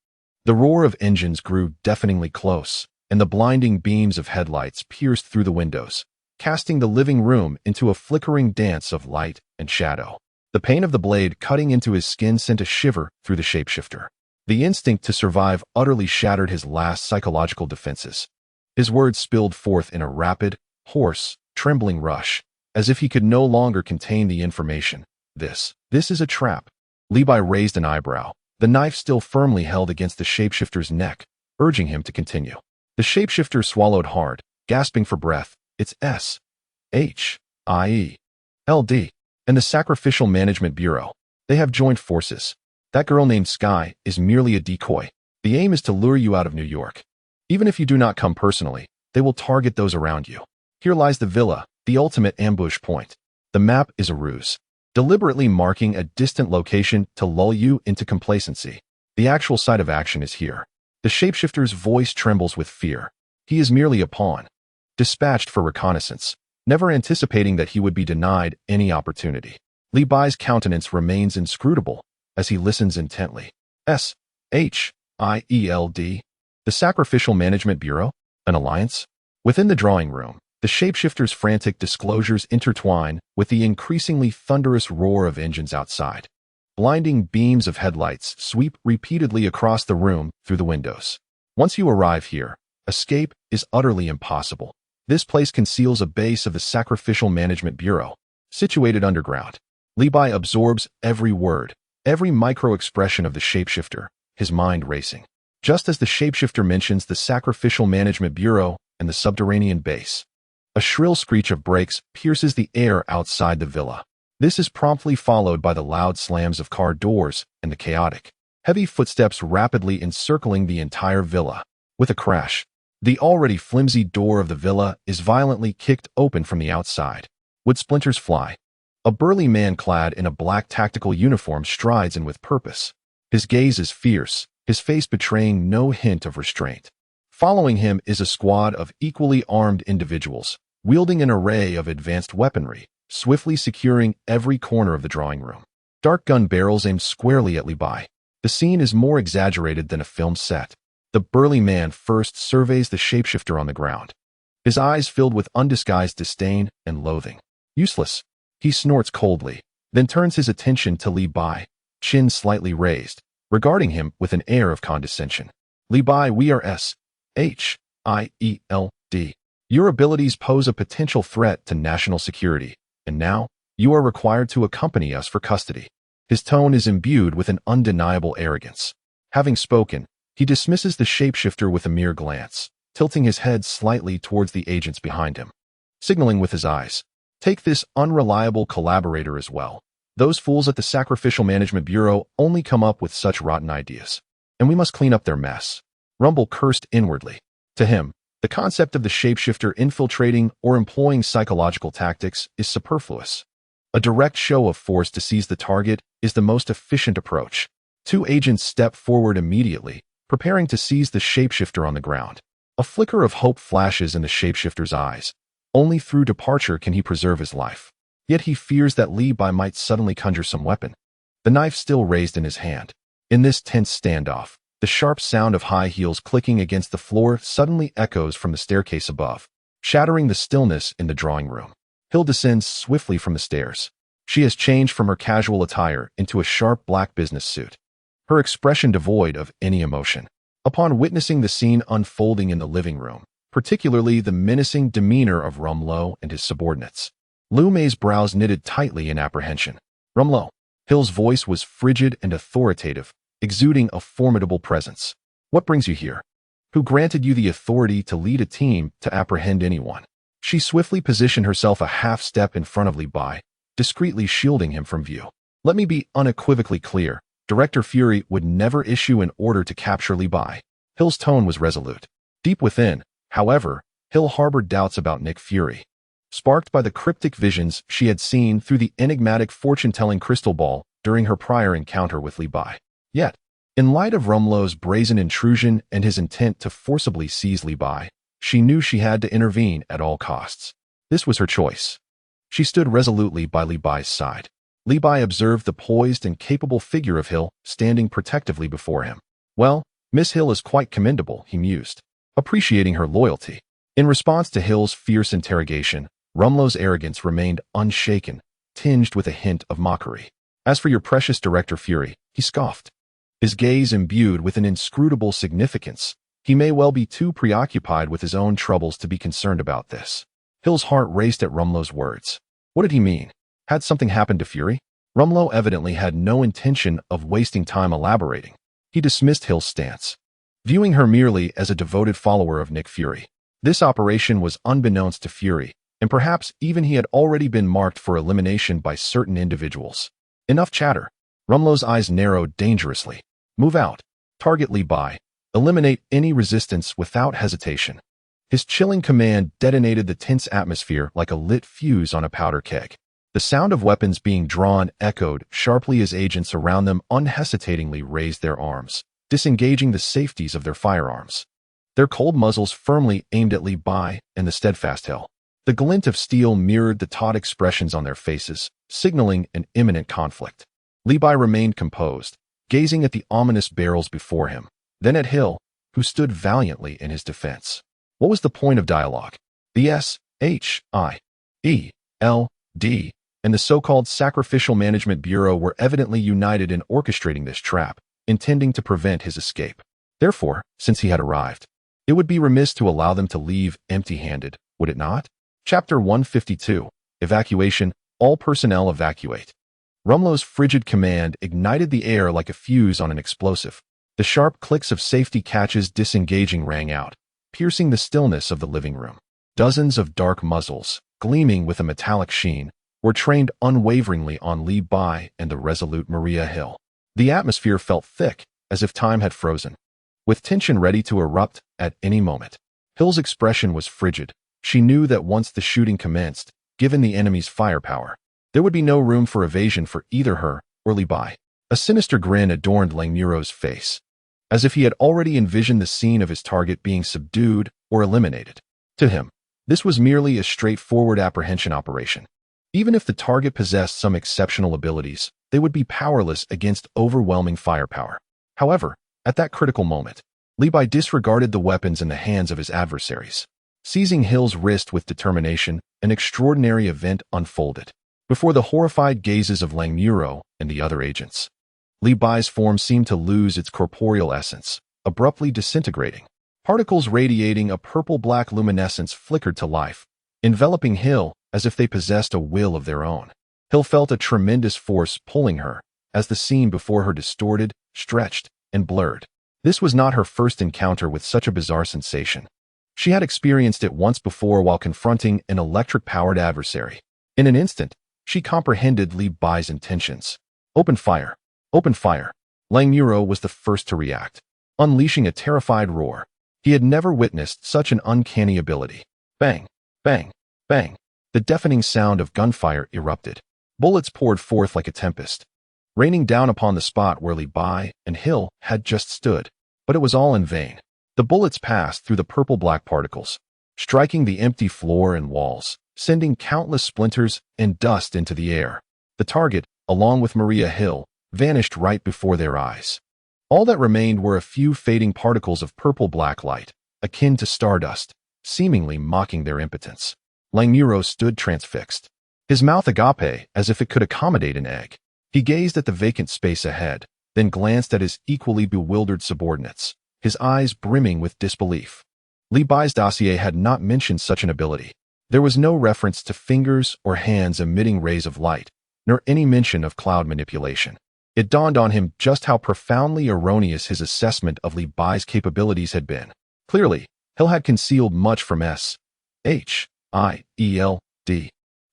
[SPEAKER 1] the roar of engines grew deafeningly close, and the blinding beams of headlights pierced through the windows, casting the living room into a flickering dance of light and shadow. The pain of the blade cutting into his skin sent a shiver through the shapeshifter. The instinct to survive utterly shattered his last psychological defenses. His words spilled forth in a rapid, hoarse, trembling rush, as if he could no longer contain the information. This is a trap. Li Bai raised an eyebrow, the knife still firmly held against the shapeshifter's neck, urging him to continue. The shapeshifter swallowed hard, gasping for breath. It's S.H.I.E.L.D. and the Sacrificial Management Bureau. They have joined forces. That girl named Sky is merely a decoy. The aim is to lure you out of New York. Even if you do not come personally, they will target those around you. Here lies the villa, the ultimate ambush point. The map is a ruse, deliberately marking a distant location to lull you into complacency. The actual site of action is here. The shapeshifter's voice trembles with fear. He is merely a pawn, dispatched for reconnaissance, never anticipating that he would be denied any opportunity. Li Bai's countenance remains inscrutable as he listens intently. S.H.I.E.L.D. The Sacrificial Management Bureau? An alliance? Within the drawing room, the shapeshifter's frantic disclosures intertwine with the increasingly thunderous roar of engines outside. Blinding beams of headlights sweep repeatedly across the room through the windows. Once you arrive here, escape is utterly impossible. This place conceals a base of the Sacrificial Management Bureau, situated underground. Li Bai absorbs every word, every micro-expression of the shapeshifter, his mind racing. Just as the shapeshifter mentions the Sacrificial Management Bureau and the subterranean base, a shrill screech of brakes pierces the air outside the villa. This is promptly followed by the loud slams of car doors and the chaotic, heavy footsteps rapidly encircling the entire villa. With a crash, the already flimsy door of the villa is violently kicked open from the outside. Wood splinters fly. A burly man clad in a black tactical uniform strides in with purpose. His gaze is fierce, his face betraying no hint of restraint. Following him is a squad of equally armed individuals, wielding an array of advanced weaponry, swiftly securing every corner of the drawing room. Dark gun barrels aimed squarely at Li Bai. The scene is more exaggerated than a film set. The burly man first surveys the shapeshifter on the ground, his eyes filled with undisguised disdain and loathing. Useless, he snorts coldly, then turns his attention to Li Bai, chin slightly raised, regarding him with an air of condescension. Li Bai, we are S.H.I.E.L.D. Your abilities pose a potential threat to national security, and now, you are required to accompany us for custody. His tone is imbued with an undeniable arrogance. Having spoken, he dismisses the shapeshifter with a mere glance, tilting his head slightly towards the agents behind him, signaling with his eyes. Take this unreliable collaborator as well. Those fools at the Sacrificial Management Bureau only come up with such rotten ideas, and we must clean up their mess. Rumble cursed inwardly. To him, the concept of the shapeshifter infiltrating or employing psychological tactics is superfluous. A direct show of force to seize the target is the most efficient approach. Two agents step forward immediately, preparing to seize the shapeshifter on the ground. A flicker of hope flashes in the shapeshifter's eyes. Only through departure can he preserve his life. Yet he fears that Li Bai might suddenly conjure some weapon. The knife still raised in his hand. In this tense standoff, the sharp sound of high heels clicking against the floor suddenly echoes from the staircase above, shattering the stillness in the drawing room. Hill descends swiftly from the stairs. She has changed from her casual attire into a sharp black business suit, her expression devoid of any emotion. Upon witnessing the scene unfolding in the living room, particularly the menacing demeanor of Rumlow and his subordinates, Lu Mei's brows knitted tightly in apprehension. Rumlow. Hill's voice was frigid and authoritative, exuding a formidable presence. What brings you here? Who granted you the authority to lead a team to apprehend anyone? She swiftly positioned herself a half step in front of Li Bai, discreetly shielding him from view. Let me be unequivocally clear. Director Fury would never issue an order to capture Li Bai. Hill's tone was resolute. Deep within, however, Hill harbored doubts about Nick Fury, sparked by the cryptic visions she had seen through the enigmatic fortune-telling crystal ball during her prior encounter with Li Bai. Yet, In light of Rumlow's brazen intrusion and his intent to forcibly seize Li Bai, she knew she had to intervene at all costs. This was her choice. She stood resolutely by Li Bai's side. Li Bai observed the poised and capable figure of Hill standing protectively before him. Well, Miss Hill is quite commendable, he mused, appreciating her loyalty. In response to Hill's fierce interrogation, Rumlow's arrogance remained unshaken, tinged with a hint of mockery. As for your precious Director Fury, he scoffed, his gaze imbued with an inscrutable significance. He may well be too preoccupied with his own troubles to be concerned about this. Hill's heart raced at Rumlow's words. What did he mean? Had something happened to Fury? Rumlow evidently had no intention of wasting time elaborating. He dismissed Hill's stance, viewing her merely as a devoted follower of Nick Fury. This operation was unbeknownst to Fury, and perhaps even he had already been marked for elimination by certain individuals. Enough chatter. Rumlow's eyes narrowed dangerously. Move out. Target Li Bai. Eliminate any resistance without hesitation. His chilling command detonated the tense atmosphere like a lit fuse on a powder keg. The sound of weapons being drawn echoed sharply as agents around them unhesitatingly raised their arms, disengaging the safeties of their firearms. Their cold muzzles firmly aimed at Li Bai and the steadfast Hill. The glint of steel mirrored the taut expressions on their faces, signaling an imminent conflict. Li Bai remained composed, gazing at the ominous barrels before him, then at Hill, who stood valiantly in his defense. What was the point of dialogue? The SHIELD and the so-called Sacrificial Management Bureau were evidently united in orchestrating this trap, intending to prevent his escape. Therefore, since he had arrived, it would be remiss to allow them to leave empty-handed, would it not? Chapter 152. Evacuation. All personnel evacuate. Rumlow's frigid command ignited the air like a fuse on an explosive. The sharp clicks of safety catches disengaging rang out, piercing the stillness of the living room. Dozens of dark muzzles, gleaming with a metallic sheen, were trained unwaveringly on Li Bai and the resolute Maria Hill. The atmosphere felt thick, as if time had frozen, with tension ready to erupt at any moment. Hill's expression was frigid. She knew that once the shooting commenced, given the enemy's firepower, there would be no room for evasion for either her or Li Bai. A sinister grin adorned Langmuro's face, as if he had already envisioned the scene of his target being subdued or eliminated. To him, this was merely a straightforward apprehension operation. Even if the target possessed some exceptional abilities, they would be powerless against overwhelming firepower. However, at that critical moment, Li Bai disregarded the weapons in the hands of his adversaries. Seizing Hill's wrist with determination, an extraordinary event unfolded. Before the horrified gazes of Langmuro and the other agents, Li Bai's form seemed to lose its corporeal essence, abruptly disintegrating. Particles radiating a purple-black luminescence flickered to life, enveloping Hill as if they possessed a will of their own. Hill felt a tremendous force pulling her, as the scene before her distorted, stretched, and blurred. This was not her first encounter with such a bizarre sensation. She had experienced it once before while confronting an electric-powered adversary. In an instant, she comprehended Li Bai's intentions. Open fire! Open fire! Langmuro was the first to react, unleashing a terrified roar. He had never witnessed such an uncanny ability. Bang! Bang! Bang! The deafening sound of gunfire erupted. Bullets poured forth like a tempest, raining down upon the spot where Li Bai and Hill had just stood. But it was all in vain. The bullets passed through the purple-black particles, striking the empty floor and walls, sending countless splinters and dust into the air. The target, along with Maria Hill, vanished right before their eyes. All that remained were a few fading particles of purple-black light, akin to stardust, seemingly mocking their impotence. Langmuro stood transfixed, his mouth agape as if it could accommodate an egg. He gazed at the vacant space ahead, then glanced at his equally bewildered subordinates, his eyes brimming with disbelief. Li Bai's dossier had not mentioned such an ability. There was no reference to fingers or hands emitting rays of light, nor any mention of cloud manipulation. It dawned on him just how profoundly erroneous his assessment of Li Bai's capabilities had been. Clearly, Hill had concealed much from SHIELD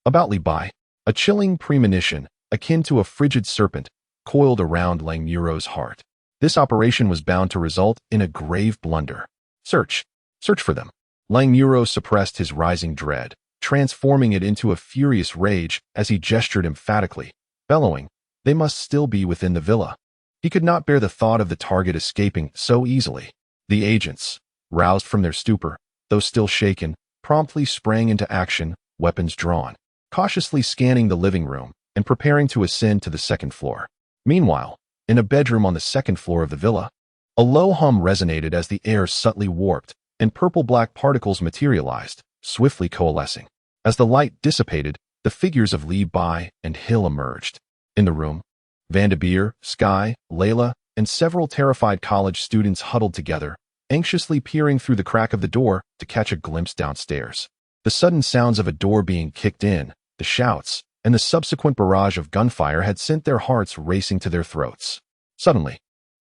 [SPEAKER 1] about Li Bai. A chilling premonition, akin to a frigid serpent, coiled around Langmuro's heart. This operation was bound to result in a grave blunder. Search for them. Langmuro suppressed his rising dread, transforming it into a furious rage as he gestured emphatically, bellowing, "They must still be within the villa." He could not bear the thought of the target escaping so easily. The agents, roused from their stupor, though still shaken, promptly sprang into action, weapons drawn, cautiously scanning the living room and preparing to ascend to the second floor. Meanwhile, in a bedroom on the second floor of the villa, a low hum resonated as the air subtly warped and purple-black particles materialized, swiftly coalescing. As the light dissipated, the figures of Li Bai and Hill emerged. In the room, Van de Beer, Sky, Layla, and several terrified college students huddled together, anxiously peering through the crack of the door to catch a glimpse downstairs. The sudden sounds of a door being kicked in, the shouts, and the subsequent barrage of gunfire had sent their hearts racing to their throats. Suddenly,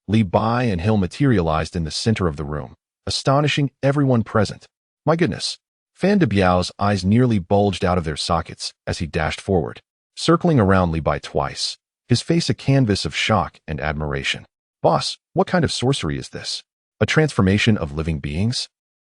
[SPEAKER 1] Li Bai and Hill materialized in the center of the room, astonishing everyone present. My goodness! Fan de Biao's eyes nearly bulged out of their sockets as he dashed forward, circling around Li Bai twice, his face a canvas of shock and admiration. Boss, what kind of sorcery is this? A transformation of living beings?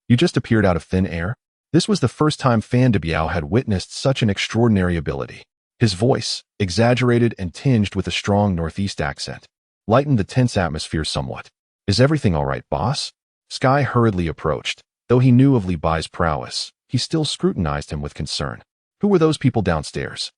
[SPEAKER 1] You just appeared out of thin air? This was the first time Fan de Biao had witnessed such an extraordinary ability. His voice, exaggerated and tinged with a strong Northeast accent, lightened the tense atmosphere somewhat. Is everything all right, boss? Sky hurriedly approached. Though he knew of Li Bai's prowess, he still scrutinized him with concern. Who were those people downstairs?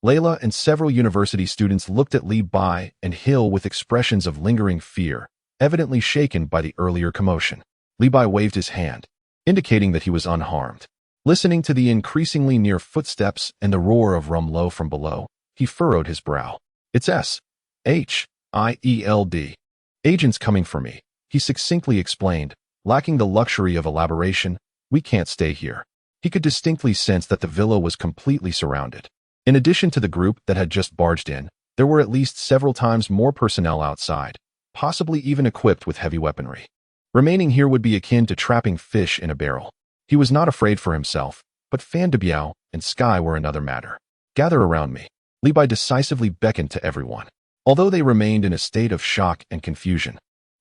[SPEAKER 1] Layla and several university students looked at Li Bai and Hill with expressions of lingering fear, evidently shaken by the earlier commotion. Li Bai waved his hand, indicating that he was unharmed. Listening to the increasingly near footsteps and the roar of rumlo from below, he furrowed his brow. It's S-H-I-E-L-D. Agents coming for me, he succinctly explained, lacking the luxury of elaboration. We can't stay here. He could distinctly sense that the villa was completely surrounded. In addition to the group that had just barged in, there were at least several times more personnel outside, possibly even equipped with heavy weaponry. Remaining here would be akin to trapping fish in a barrel. He was not afraid for himself, but Fan de Biao and Sky were another matter. Gather around me. Li Bai decisively beckoned to everyone, although they remained in a state of shock and confusion.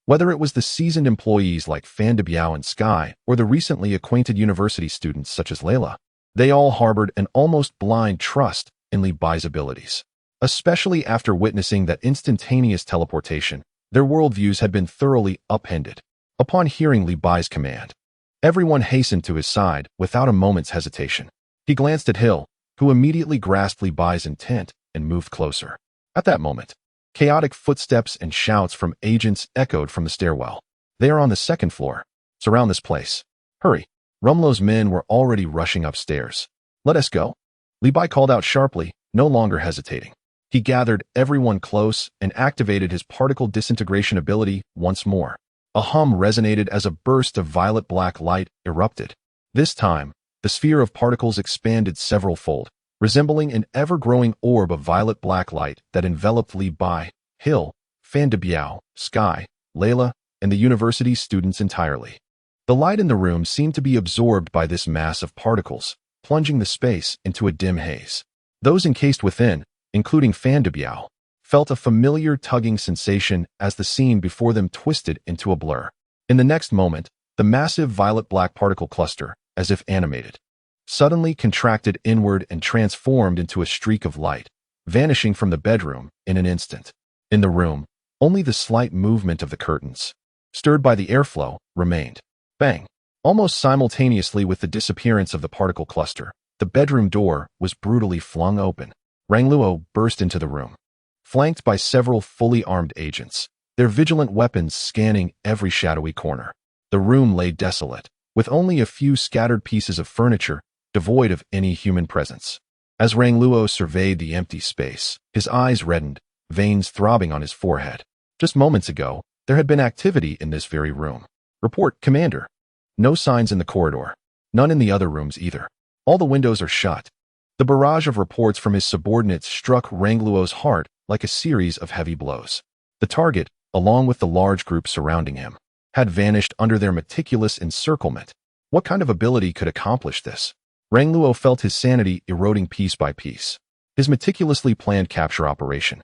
[SPEAKER 1] Whether it was the seasoned employees like Fan de Biao and Sky or the recently acquainted university students such as Layla, they all harbored an almost blind trust in Li Bai's abilities. Especially after witnessing that instantaneous teleportation, their worldviews had been thoroughly upended. Upon hearing Li Bai's command, everyone hastened to his side without a moment's hesitation. He glanced at Hill, who immediately grasped Li Bai's intent and moved closer. At that moment, chaotic footsteps and shouts from agents echoed from the stairwell. They are on the second floor. Surround this place. Hurry. Rumlo's men were already rushing upstairs. Let us go. Li Bai called out sharply, no longer hesitating. He gathered everyone close and activated his particle disintegration ability once more. A hum resonated as a burst of violet-black light erupted. This time, the sphere of particles expanded several-fold, resembling an ever-growing orb of violet-black light that enveloped Li Bai, Hill, Fan de Biao, Sky, Layla, and the university's students entirely. The light in the room seemed to be absorbed by this mass of particles, plunging the space into a dim haze. Those encased within, including Fan de Biao, felt a familiar tugging sensation as the scene before them twisted into a blur. In the next moment, the massive violet-black particle cluster, as if animated, suddenly contracted inward and transformed into a streak of light, vanishing from the bedroom in an instant. In the room, only the slight movement of the curtains, stirred by the airflow, remained. Bang! Almost simultaneously with the disappearance of the particle cluster, the bedroom door was brutally flung open. Rangluo burst into the room, flanked by several fully armed agents, their vigilant weapons scanning every shadowy corner. The room lay desolate, with only a few scattered pieces of furniture, devoid of any human presence. As Rangluo surveyed the empty space, his eyes reddened, veins throbbing on his forehead. Just moments ago, there had been activity in this very room. Report, Commander. No signs in the corridor. None in the other rooms either. All the windows are shut. The barrage of reports from his subordinates struck Rangluo's heart like a series of heavy blows. The target, along with the large group surrounding him, had vanished under their meticulous encirclement. What kind of ability could accomplish this? Rangluo felt his sanity eroding piece by piece. His meticulously planned capture operation,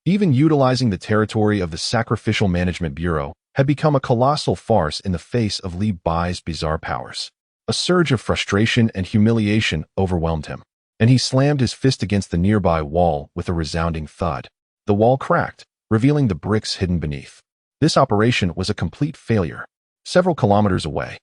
[SPEAKER 1] even utilizing the territory of the Sacrificial Management Bureau, had become a colossal farce in the face of Li Bai's bizarre powers. A surge of frustration and humiliation overwhelmed him, and he slammed his fist against the nearby wall with a resounding thud. The wall cracked, revealing the bricks hidden beneath. This operation was a complete failure. Several kilometers away,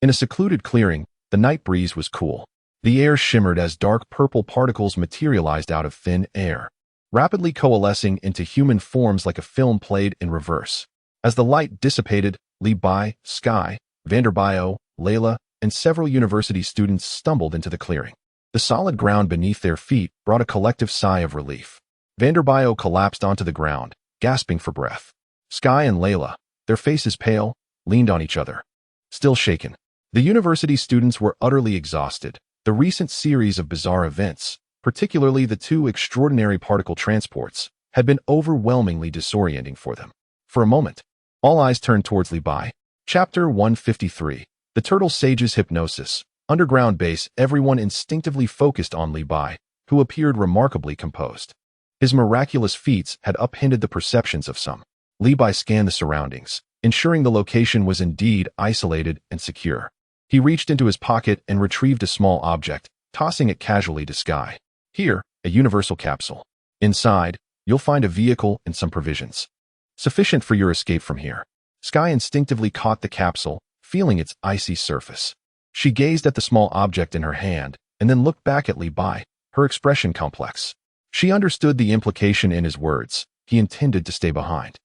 [SPEAKER 1] in a secluded clearing, the night breeze was cool. The air shimmered as dark purple particles materialized out of thin air, rapidly coalescing into human forms like a film played in reverse. As the light dissipated, Li Bai, Sky, Vanderbio, Layla, and several university students stumbled into the clearing. The solid ground beneath their feet brought a collective sigh of relief. Vanderbio collapsed onto the ground, gasping for breath. Sky and Layla, their faces pale, leaned on each other, still shaken. The university students were utterly exhausted. The recent series of bizarre events, particularly the two extraordinary particle transports, had been overwhelmingly disorienting for them. For a moment, all eyes turned towards Li Bai. Chapter 153. The Turtle Sage's Hypnosis. Underground base. Everyone instinctively focused on Li Bai, who appeared remarkably composed. His miraculous feats had upended the perceptions of some. Li Bai scanned the surroundings, ensuring the location was indeed isolated and secure. He reached into his pocket and retrieved a small object, tossing it casually to Sky. Here, a universal capsule. Inside, you'll find a vehicle and some provisions. Sufficient for your escape from here. Sky instinctively caught the capsule, feeling its icy surface. She gazed at the small object in her hand, and then looked back at Li Bai, her expression complex. She understood the implication in his words. He intended to stay behind.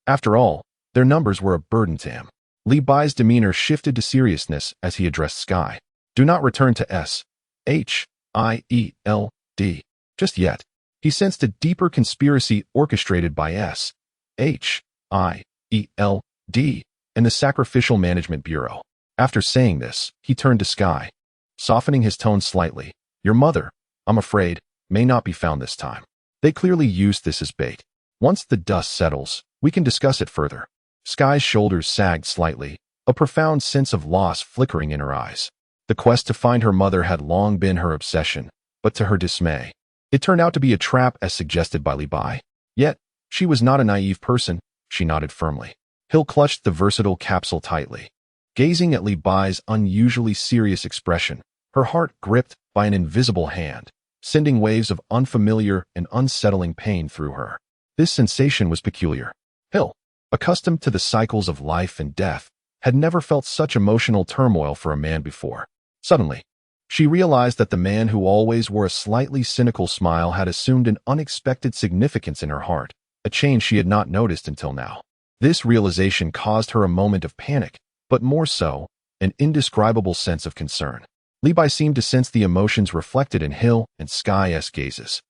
[SPEAKER 1] After all, their numbers were a burden to him. Li Bai's demeanor shifted to seriousness as he addressed Sky. Do not return to S.H.I.E.L.D. just yet. He sensed a deeper conspiracy orchestrated by S.H.I.E.L.D. and the Sacrificial Management Bureau. After saying this, he turned to Sky, softening his tone slightly. Your mother, I'm afraid, may not be found this time. They clearly used this as bait. Once the dust settles, we can discuss it further. Sky's shoulders sagged slightly, a profound sense of loss flickering in her eyes. The quest to find her mother had long been her obsession, but to her dismay, it turned out to be a trap as suggested by Li Bai. Yet, she was not a naive person. She nodded firmly. Hill clutched the versatile capsule tightly. Gazing at Li Bai's unusually serious expression, her heart gripped by an invisible hand, sending waves of unfamiliar and unsettling pain through her. This sensation was peculiar. Hill, accustomed to the cycles of life and death, had never felt such emotional turmoil for a man before. Suddenly, she realized that the man who always wore a slightly cynical smile had assumed an unexpected significance in her heart, a change she had not noticed until now. This realization caused her a moment of panic, but more so, an indescribable sense of concern. Li Bai seemed to sense the emotions reflected in Hill and Sky's gazes.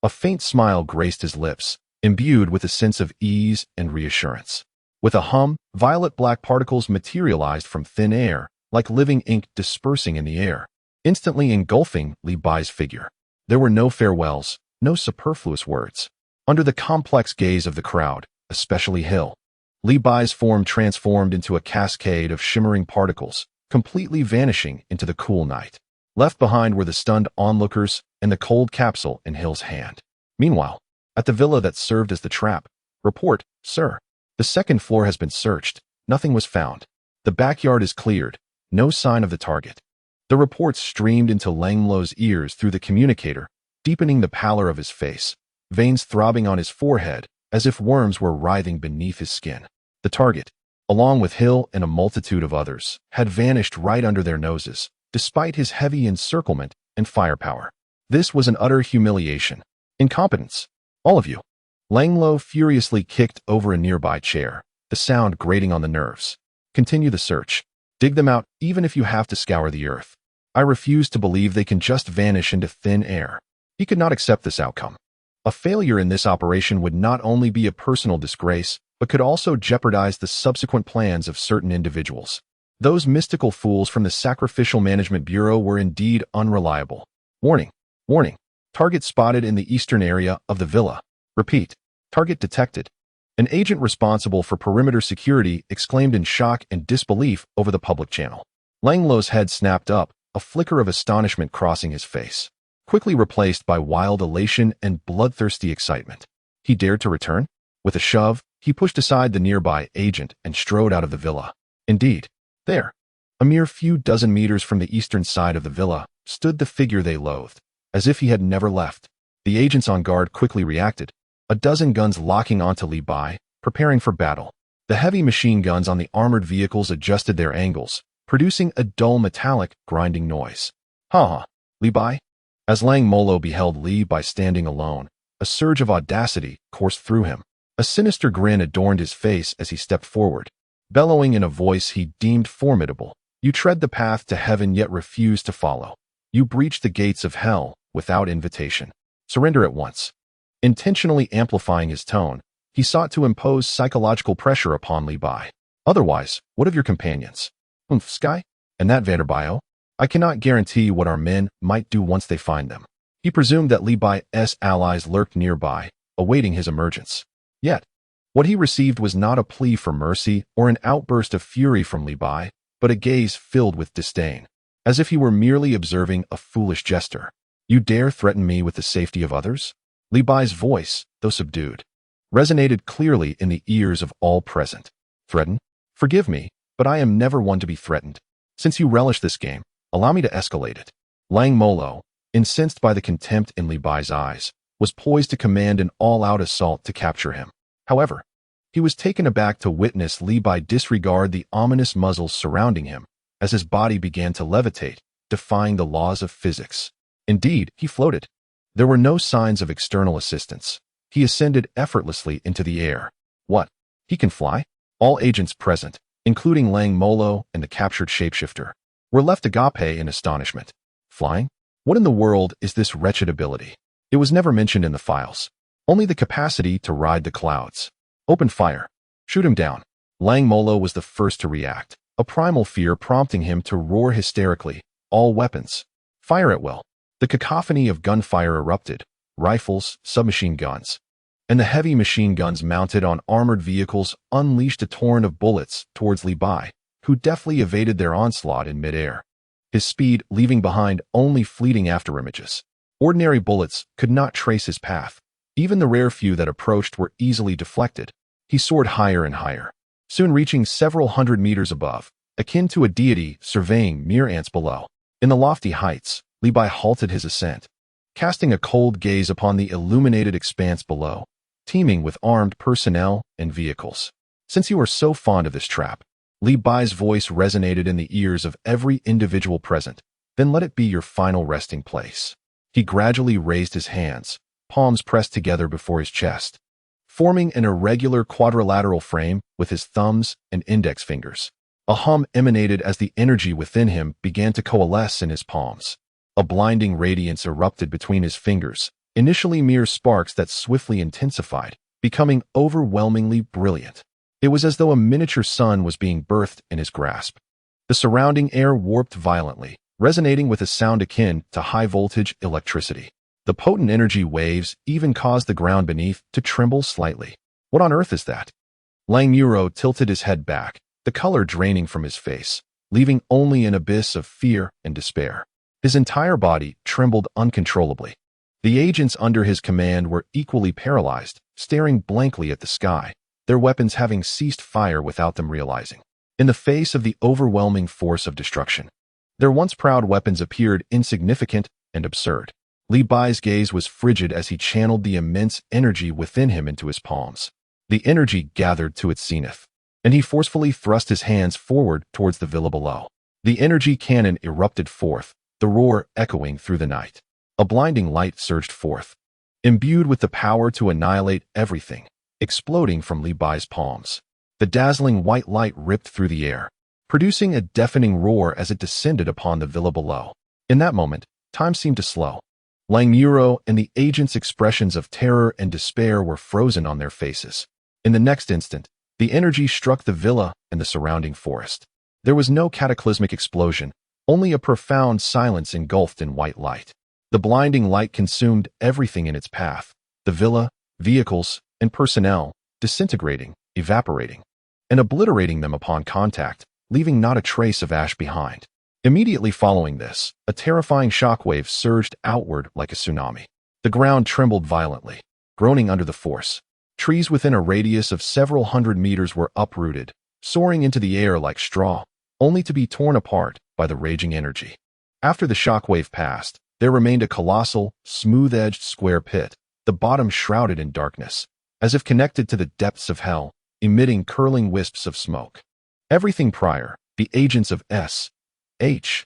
[SPEAKER 1] A faint smile graced his lips, imbued with a sense of ease and reassurance. With a hum, violet-black particles materialized from thin air, like living ink dispersing in the air, instantly engulfing Li Bai's figure. There were no farewells, no superfluous words. Under the complex gaze of the crowd, especially Hill, Li Bai's form transformed into a cascade of shimmering particles, completely vanishing into the cool night. Left behind were the stunned onlookers and the cold capsule in Hill's hand. Meanwhile, at the villa that served as the trap, report, sir. The second floor has been searched. Nothing was found. The backyard is cleared. No sign of the target. The reports streamed into Langlo's ears through the communicator, deepening the pallor of his face, veins throbbing on his forehead, as if worms were writhing beneath his skin. The target, along with Hill and a multitude of others, had vanished right under their noses, despite his heavy encirclement and firepower. This was an utter humiliation. Incompetence. All of you. Langlo furiously kicked over a nearby chair, the sound grating on the nerves. Continue the search. Dig them out, even if you have to scour the earth. I refuse to believe they can just vanish into thin air. He could not accept this outcome. A failure in this operation would not only be a personal disgrace, but could also jeopardize the subsequent plans of certain individuals. Those mystical fools from the Sacrificial Management Bureau were indeed unreliable. Warning. Warning. Target spotted in the eastern area of the villa. Repeat. Target detected. An agent responsible for perimeter security exclaimed in shock and disbelief over the public channel. Langlo's head snapped up, a flicker of astonishment crossing his face, quickly replaced by wild elation and bloodthirsty excitement. He dared to return? With a shove, he pushed aside the nearby agent and strode out of the villa. Indeed, there, a mere few dozen meters from the eastern side of the villa, stood the figure they loathed, as if he had never left. The agents on guard quickly reacted. a dozen guns locking onto Li Bai, preparing for battle. The heavy machine guns on the armored vehicles adjusted their angles, producing a dull metallic, grinding noise. Ha! Li Bai? As Lang Molo beheld Li Bai standing alone, a surge of audacity coursed through him. A sinister grin adorned his face as he stepped forward, bellowing in a voice he deemed formidable. You tread the path to heaven yet refuse to follow. You breach the gates of hell without invitation. Surrender at once. Intentionally amplifying his tone, he sought to impose psychological pressure upon Li Bai. Otherwise, what of your companions? Sky? And that Vanderbio? I cannot guarantee what our men might do once they find them. He presumed that Li Bai's allies lurked nearby, awaiting his emergence. Yet, what he received was not a plea for mercy or an outburst of fury from Li Bai, but a gaze filled with disdain, as if he were merely observing a foolish jester. You dare threaten me with the safety of others? Li Bai's voice, though subdued, resonated clearly in the ears of all present. Threaten? Forgive me, but I am never one to be threatened. Since you relish this game, allow me to escalate it. Lang Molo, incensed by the contempt in Li Bai's eyes, was poised to command an all-out assault to capture him. However, he was taken aback to witness Li Bai disregard the ominous muzzles surrounding him as his body began to levitate, defying the laws of physics. Indeed, he floated. There were no signs of external assistance. He ascended effortlessly into the air. What? He can fly? All agents present, including Lang Molo and the captured shapeshifter, were left agape in astonishment. Flying? What in the world is this wretched ability? It was never mentioned in the files. Only the capacity to ride the clouds. Open fire. Shoot him down. Lang Molo was the first to react, a primal fear prompting him to roar hysterically. All weapons. Fire at will. The cacophony of gunfire erupted. Rifles, submachine guns, and the heavy machine guns mounted on armored vehicles unleashed a torrent of bullets towards Li Bai, who deftly evaded their onslaught in midair, his speed leaving behind only fleeting afterimages. Ordinary bullets could not trace his path. Even the rare few that approached were easily deflected. He soared higher and higher, soon reaching several hundred meters above, akin to a deity surveying mere ants below. In the lofty heights, Li Bai halted his ascent, casting a cold gaze upon the illuminated expanse below, teeming with armed personnel and vehicles. Since you are so fond of this trap, Li Bai's voice resonated in the ears of every individual present, then let it be your final resting place. He gradually raised his hands, palms pressed together before his chest, forming an irregular quadrilateral frame with his thumbs and index fingers. A hum emanated as the energy within him began to coalesce in his palms. A blinding radiance erupted between his fingers, initially mere sparks that swiftly intensified, becoming overwhelmingly brilliant. It was as though a miniature sun was being birthed in his grasp. The surrounding air warped violently, resonating with a sound akin to high-voltage electricity. The potent energy waves even caused the ground beneath to tremble slightly. What on earth is that? Lang Muro tilted his head back, the color draining from his face, leaving only an abyss of fear and despair. His entire body trembled uncontrollably. The agents under his command were equally paralyzed, staring blankly at the sky, their weapons having ceased fire without them realizing. In the face of the overwhelming force of destruction, their once proud weapons appeared insignificant and absurd. Li Bai's gaze was frigid as he channeled the immense energy within him into his palms. The energy gathered to its zenith, and he forcefully thrust his hands forward towards the villa below. The energy cannon erupted forth, the roar echoing through the night. A blinding light surged forth, imbued with the power to annihilate everything, exploding from Li Bai's palms. The dazzling white light ripped through the air, producing a deafening roar as it descended upon the villa below. In that moment, time seemed to slow. Lang Muro and the agent's expressions of terror and despair were frozen on their faces. In the next instant, the energy struck the villa and the surrounding forest. There was no cataclysmic explosion, only a profound silence engulfed in white light. The blinding light consumed everything in its path, the villa, vehicles, and personnel, disintegrating, evaporating, and obliterating them upon contact, leaving not a trace of ash behind. Immediately following this, a terrifying shockwave surged outward like a tsunami. The ground trembled violently, groaning under the force. Trees within a radius of several hundred meters were uprooted, soaring into the air like straw, only to be torn apart by the raging energy. After the shockwave passed, there remained a colossal, smooth-edged square pit, the the bottom shrouded in darkness, as if connected to the depths of hell, emitting curling wisps of smoke. Everything prior, the agents of S.H.I.E.L.D.,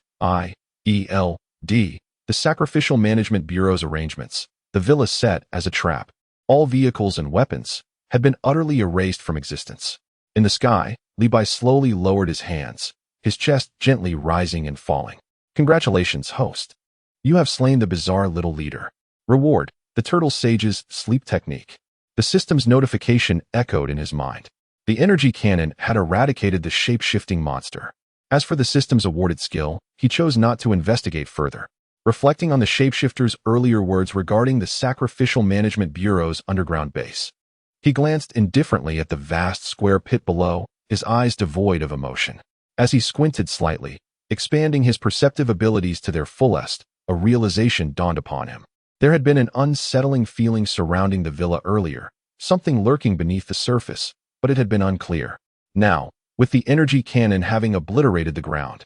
[SPEAKER 1] the Sacrificial Management Bureau's arrangements, the villa set as a trap, all vehicles and weapons, had been utterly erased from existence. In the sky, Levi slowly lowered his hands, his chest gently rising and falling. Congratulations, host. You have slain the bizarre little leader. Reward, the turtle sage's sleep technique. The system's notification echoed in his mind. The energy cannon had eradicated the shape-shifting monster. As for the system's awarded skill, he chose not to investigate further. Reflecting on the shapeshifter's earlier words regarding the Sacrificial Management Bureau's underground base, he glanced indifferently at the vast square pit below, his eyes devoid of emotion. As he squinted slightly, expanding his perceptive abilities to their fullest, a realization dawned upon him. There had been an unsettling feeling surrounding the villa earlier, something lurking beneath the surface, but it had been unclear. Now, with the energy cannon having obliterated the ground,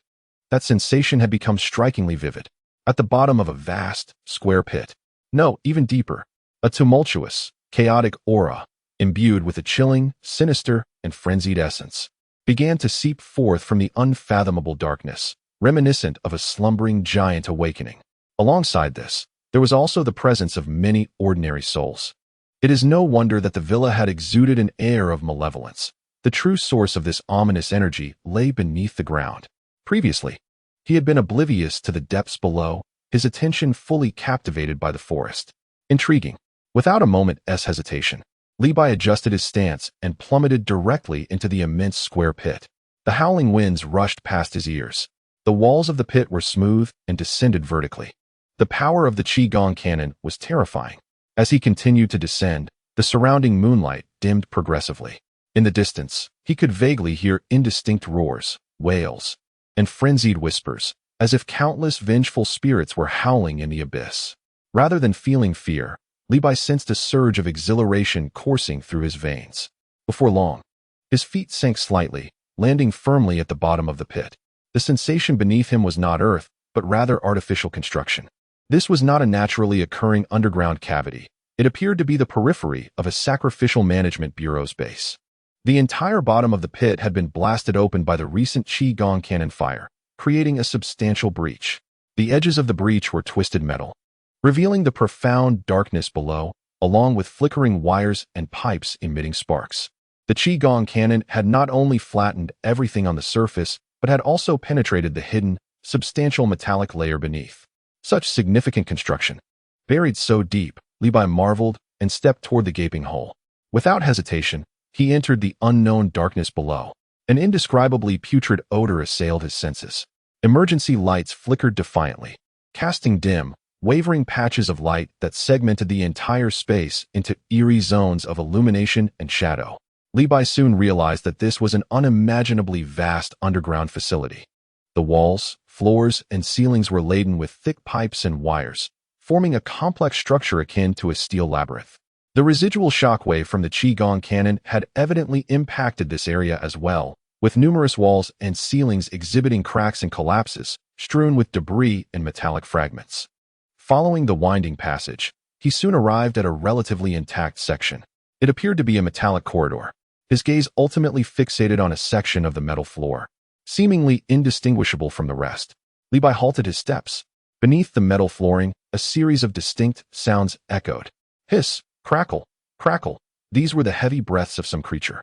[SPEAKER 1] that sensation had become strikingly vivid. At the bottom of a vast, square pit, no, even deeper, a tumultuous, chaotic aura, imbued with a chilling, sinister, and frenzied essence, began to seep forth from the unfathomable darkness, reminiscent of a slumbering giant awakening. Alongside this, there was also the presence of many ordinary souls. It is no wonder that the villa had exuded an air of malevolence. The true source of this ominous energy lay beneath the ground. Previously, he had been oblivious to the depths below, his attention fully captivated by the forest. Intriguing. Without a moment's hesitation, Levi adjusted his stance and plummeted directly into the immense square pit. The howling winds rushed past his ears. The walls of the pit were smooth and descended vertically. The power of the Qigong cannon was terrifying. As he continued to descend, the surrounding moonlight dimmed progressively. In the distance, he could vaguely hear indistinct roars, wails, and frenzied whispers, as if countless vengeful spirits were howling in the abyss. Rather than feeling fear, Levi sensed a surge of exhilaration coursing through his veins. Before long, his feet sank slightly, landing firmly at the bottom of the pit. The sensation beneath him was not earth, but rather artificial construction. This was not a naturally occurring underground cavity. It appeared to be the periphery of a Sacrificial Management Bureau's base. The entire bottom of the pit had been blasted open by the recent Qigong cannon fire, creating a substantial breach. The edges of the breach were twisted metal, revealing the profound darkness below, along with flickering wires and pipes emitting sparks. The Qigong cannon had not only flattened everything on the surface, but had also penetrated the hidden, substantial metallic layer beneath. Such significant construction. Buried so deep, Levi marveled and stepped toward the gaping hole. Without hesitation, he entered the unknown darkness below. An indescribably putrid odor assailed his senses. Emergency lights flickered defiantly, casting dim, wavering patches of light that segmented the entire space into eerie zones of illumination and shadow. Levi soon realized that this was an unimaginably vast underground facility. The walls, floors, and ceilings were laden with thick pipes and wires, forming a complex structure akin to a steel labyrinth. The residual shockwave from the Qigong cannon had evidently impacted this area as well, with numerous walls and ceilings exhibiting cracks and collapses, strewn with debris and metallic fragments. Following the winding passage, he soon arrived at a relatively intact section. It appeared to be a metallic corridor. His gaze ultimately fixated on a section of the metal floor, seemingly indistinguishable from the rest. Levi halted his steps. Beneath the metal flooring, a series of distinct sounds echoed. Hiss, crackle, crackle. These were the heavy breaths of some creature,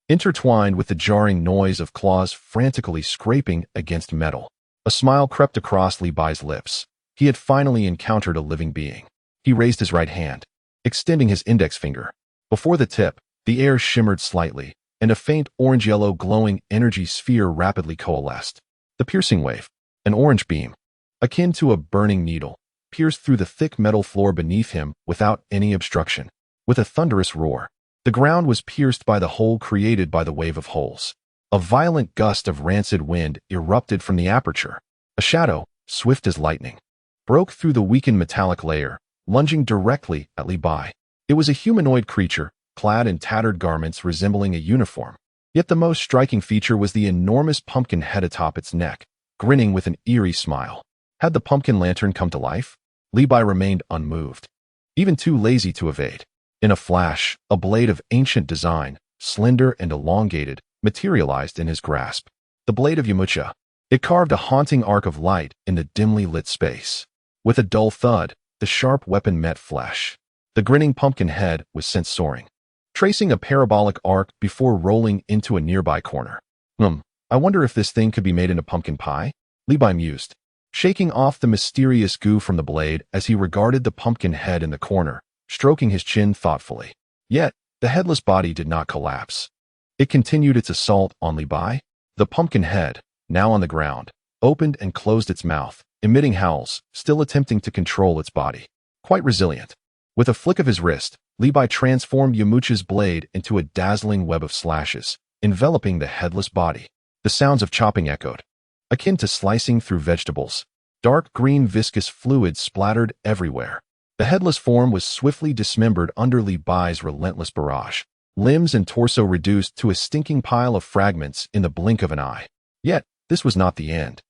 [SPEAKER 1] intertwined with the jarring noise of claws frantically scraping against metal. A smile crept across Levi's lips. He had finally encountered a living being. He raised his right hand, extending his index finger. Before the tip, the air shimmered slightly, and a faint orange-yellow glowing energy sphere rapidly coalesced. The piercing wave, an orange beam, akin to a burning needle, pierced through the thick metal floor beneath him without any obstruction. With a thunderous roar, the ground was pierced by the hole created by the wave of holes. A violent gust of rancid wind erupted from the aperture. A shadow, swift as lightning, broke through the weakened metallic layer, lunging directly at Levi. It was a humanoid creature, clad in tattered garments resembling a uniform. Yet the most striking feature was the enormous pumpkin head atop its neck, grinning with an eerie smile. Had the pumpkin lantern come to life? Levi remained unmoved. even too lazy to evade. In a flash, a blade of ancient design, slender and elongated, materialized in his grasp. The blade of Yamucha. It carved a haunting arc of light in the dimly lit space. With a dull thud, the sharp weapon met flesh. The grinning pumpkin head was sent soaring, tracing a parabolic arc before rolling into a nearby corner. I wonder if this thing could be made into pumpkin pie? Levi mused, shaking off the mysterious goo from the blade as he regarded the pumpkin head in the corner, stroking his chin thoughtfully. Yet, the headless body did not collapse. It continued its assault on Levi. The pumpkin head, now on the ground, opened and closed its mouth, emitting howls, still attempting to control its body. Quite resilient. With a flick of his wrist, Levi transformed Yamucha's blade into a dazzling web of slashes, enveloping the headless body. The sounds of chopping echoed, akin to slicing through vegetables. Dark green viscous fluid splattered everywhere. The headless form was swiftly dismembered under Levi's relentless barrage, limbs and torso reduced to a stinking pile of fragments in the blink of an eye. Yet, this was not the end.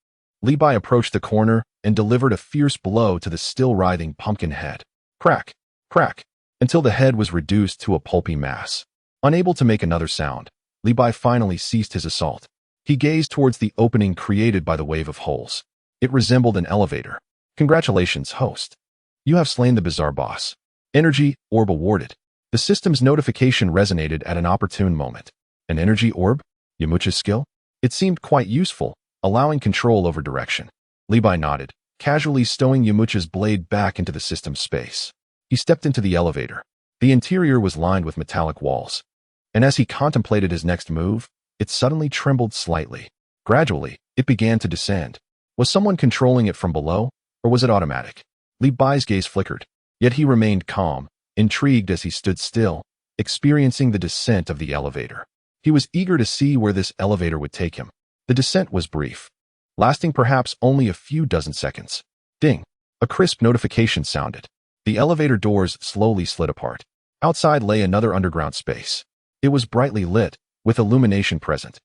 [SPEAKER 1] Levi approached the corner and delivered a fierce blow to the still writhing pumpkin head. Crack, crack, until the head was reduced to a pulpy mass. Unable to make another sound, Levi finally ceased his assault. He gazed towards the opening created by the wave of holes. It resembled an elevator. Congratulations, host. You have slain the bizarre boss. Energy orb awarded. The system's notification resonated at an opportune moment. An energy orb? Yamucha's skill? It seemed quite useful, allowing control over direction. Levi nodded, casually stowing Yamucha's blade back into the system's space. He stepped into the elevator. The interior was lined with metallic walls. And as he contemplated his next move, it suddenly trembled slightly. Gradually, it began to descend. Was someone controlling it from below, or was it automatic? Levi's gaze flickered, yet he remained calm, intrigued as he stood still, experiencing the descent of the elevator. He was eager to see where this elevator would take him. The descent was brief, lasting perhaps only a few dozen seconds. Ding! A crisp notification sounded. The elevator doors slowly slid apart. Outside lay another underground space. It was brightly lit, with illumination present.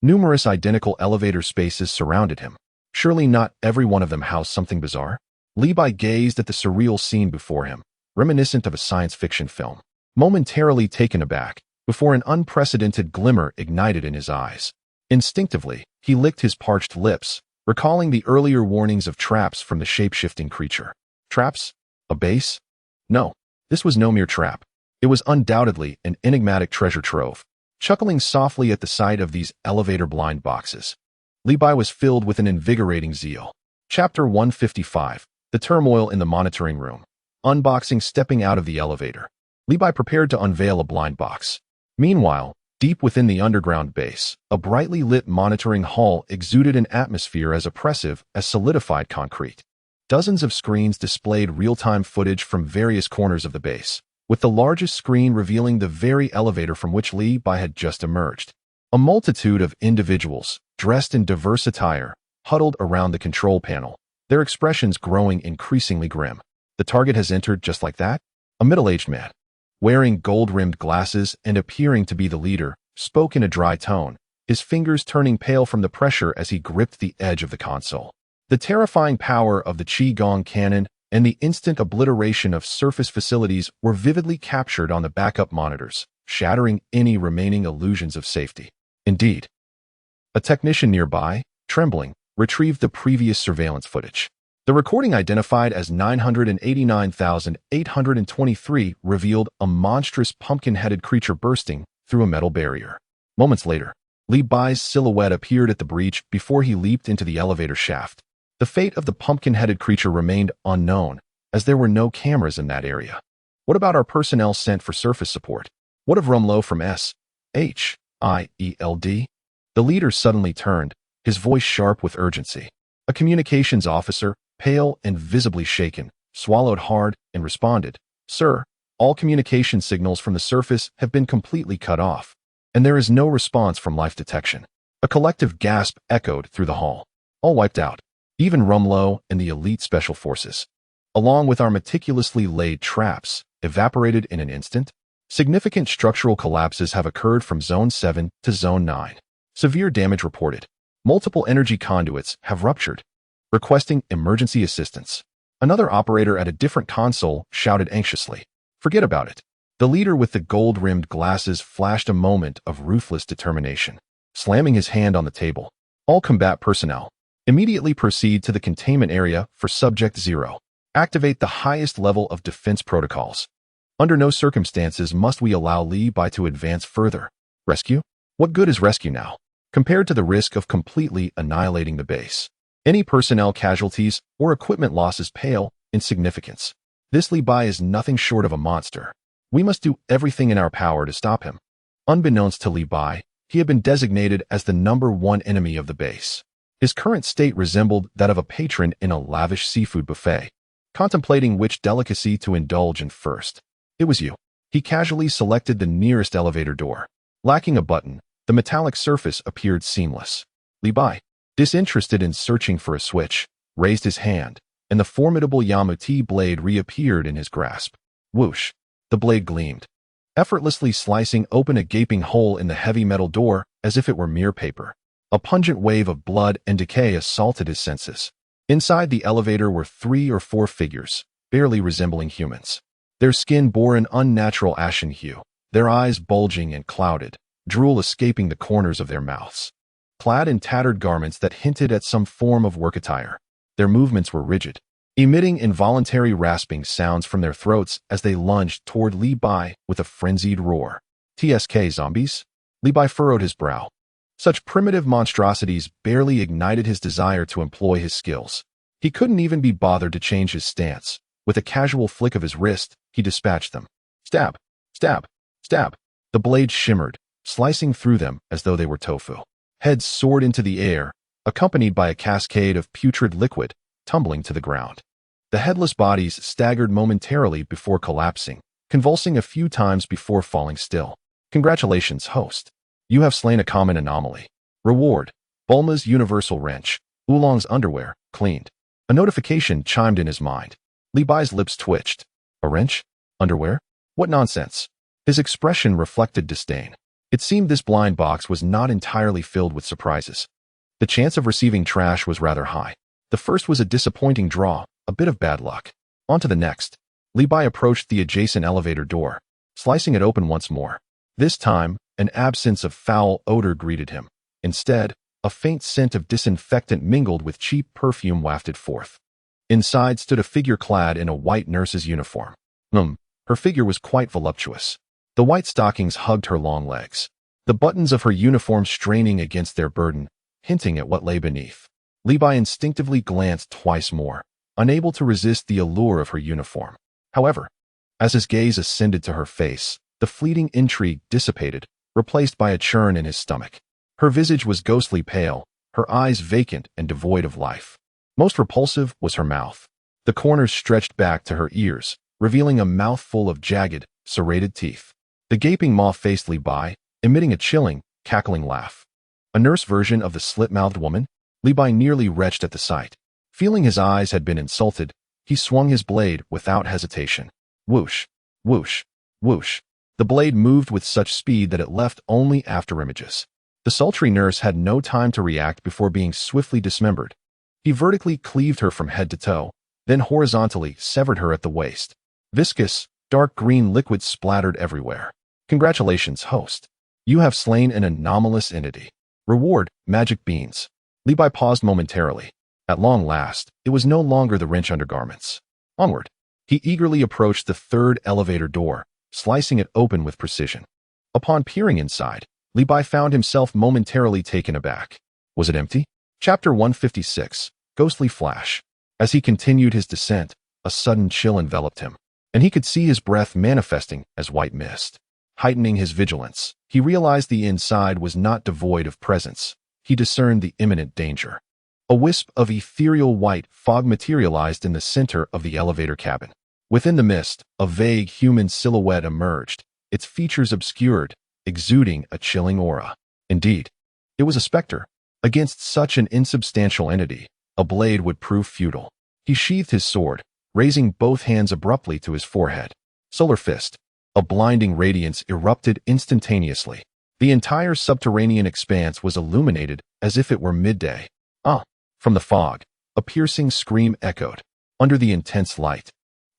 [SPEAKER 1] Numerous identical elevator spaces surrounded him. Surely not every one of them housed something bizarre? Levi gazed at the surreal scene before him, reminiscent of a science fiction film, momentarily taken aback, before an unprecedented glimmer ignited in his eyes. Instinctively, he licked his parched lips, recalling the earlier warnings of traps from the shape-shifting creature. Traps? A base? No, this was no mere trap. It was undoubtedly an enigmatic treasure trove. Chuckling softly at the sight of these elevator blind boxes, Levi was filled with an invigorating zeal. Chapter 155. The turmoil in the monitoring room. Unboxing. Stepping out of the elevator, Levi prepared to unveil a blind box. Meanwhile, deep within the underground base, a brightly lit monitoring hall exuded an atmosphere as oppressive as solidified concrete. Dozens of screens displayed real-time footage from various corners of the base, with the largest screen revealing the very elevator from which Levi had just emerged. A multitude of individuals, dressed in diverse attire, huddled around the control panel, their expressions growing increasingly grim. The target has entered just like that? A middle-aged man, wearing gold-rimmed glasses and appearing to be the leader, spoke in a dry tone, his fingers turning pale from the pressure as he gripped the edge of the console. The terrifying power of the Qigong cannon and the instant obliteration of surface facilities were vividly captured on the backup monitors, shattering any remaining illusions of safety. Indeed, a technician nearby, trembling, retrieved the previous surveillance footage. The recording, identified as 989,823, revealed a monstrous pumpkin-headed creature bursting through a metal barrier. Moments later, Levi's silhouette appeared at the breach before he leaped into the elevator shaft. The fate of the pumpkin-headed creature remained unknown, as there were no cameras in that area. What about our personnel sent for surface support? What of Rumlow from S.H.I.E.L.D.? The leader suddenly turned, his voice sharp with urgency. A communications officer, pale and visibly shaken, swallowed hard and responded, "Sir, all communication signals from the surface have been completely cut off, and there is no response from life detection." A collective gasp echoed through the hall. All wiped out. Even Rumlow and the elite special forces, along with our meticulously laid traps, evaporated in an instant. Significant structural collapses have occurred from Zone 7 to Zone 9. Severe damage reported. Multiple energy conduits have ruptured. Requesting emergency assistance. Another operator at a different console shouted anxiously. Forget about it. The leader with the gold-rimmed glasses flashed a moment of ruthless determination, slamming his hand on the table. All combat personnel, immediately proceed to the containment area for Subject 0. Activate the highest level of defense protocols. Under no circumstances must we allow Li Bai to advance further. Rescue? What good is rescue now, compared to the risk of completely annihilating the base? Any personnel casualties or equipment losses pale in significance. This Li Bai is nothing short of a monster. We must do everything in our power to stop him. Unbeknownst to Li Bai, he had been designated as the #1 enemy of the base. His current state resembled that of a patron in a lavish seafood buffet, contemplating which delicacy to indulge in first. It was you. He casually selected the nearest elevator door. Lacking a button, the metallic surface appeared seamless. Li Bai, disinterested in searching for a switch, raised his hand, and the formidable Yamuti blade reappeared in his grasp. Whoosh! The blade gleamed, effortlessly slicing open a gaping hole in the heavy metal door as if it were mere paper. A pungent wave of blood and decay assaulted his senses. Inside the elevator were 3 or 4 figures, barely resembling humans. Their skin bore an unnatural ashen hue, their eyes bulging and clouded, drool escaping the corners of their mouths. Clad in tattered garments that hinted at some form of work attire, their movements were rigid, emitting involuntary rasping sounds from their throats as they lunged toward Li Bai with a frenzied roar. TSK zombies? Li Bai furrowed his brow. Such primitive monstrosities barely ignited his desire to employ his skills. He couldn't even be bothered to change his stance. With a casual flick of his wrist, he dispatched them. Stab! Stab! Stab! The blade shimmered, slicing through them as though they were tofu. Heads soared into the air, accompanied by a cascade of putrid liquid, tumbling to the ground. The headless bodies staggered momentarily before collapsing, convulsing a few times before falling still. Congratulations, host. You have slain a common anomaly. Reward: Bulma's universal wrench, Oolong's underwear, cleaned. A notification chimed in his mind. Li Bai's lips twitched. A wrench? Underwear? What nonsense. His expression reflected disdain. It seemed this blind box was not entirely filled with surprises. The chance of receiving trash was rather high. The first was a disappointing draw, a bit of bad luck. On to the next. Li Bai approached the adjacent elevator door, slicing it open once more. This time, an absence of foul odor greeted him. Instead, a faint scent of disinfectant mingled with cheap perfume wafted forth. Inside stood a figure clad in a white nurse's uniform. Her figure was quite voluptuous. The white stockings hugged her long legs, the buttons of her uniform straining against their burden, hinting at what lay beneath. Li Bai instinctively glanced twice more, unable to resist the allure of her uniform. However, as his gaze ascended to her face, the fleeting intrigue dissipated, replaced by a churn in his stomach. Her visage was ghostly pale, her eyes vacant and devoid of life. Most repulsive was her mouth. The corners stretched back to her ears, revealing a mouthful of jagged, serrated teeth. The gaping maw faced Li Bai, emitting a chilling, cackling laugh. A nurse version of the slit-mouthed woman? Li Bai nearly retched at the sight. Feeling his eyes had been insulted, he swung his blade without hesitation. Whoosh, whoosh, whoosh. The blade moved with such speed that it left only afterimages. The sultry nurse had no time to react before being swiftly dismembered. He vertically cleaved her from head to toe, then horizontally severed her at the waist. Viscous, dark green liquid splattered everywhere. Congratulations, host. You have slain an anomalous entity. Reward: magic beans. Li Bai paused momentarily. At long last, it was no longer the wrench undergarments. Onward. He eagerly approached the third elevator door, slicing it open with precision. Upon peering inside, Li Bai found himself momentarily taken aback. Was it empty? Chapter 156, Ghostly Flash. As he continued his descent, a sudden chill enveloped him, and he could see his breath manifesting as white mist. Heightening his vigilance, he realized the inside was not devoid of presence. He discerned the imminent danger. A wisp of ethereal white fog materialized in the center of the elevator cabin. Within the mist, a vague human silhouette emerged, its features obscured, exuding a chilling aura. Indeed, it was a specter. Against such an insubstantial entity, a blade would prove futile. He sheathed his sword, raising both hands abruptly to his forehead. Solar Fist. A blinding radiance erupted instantaneously. The entire subterranean expanse was illuminated as if it were midday. From the fog, a piercing scream echoed. under the intense light.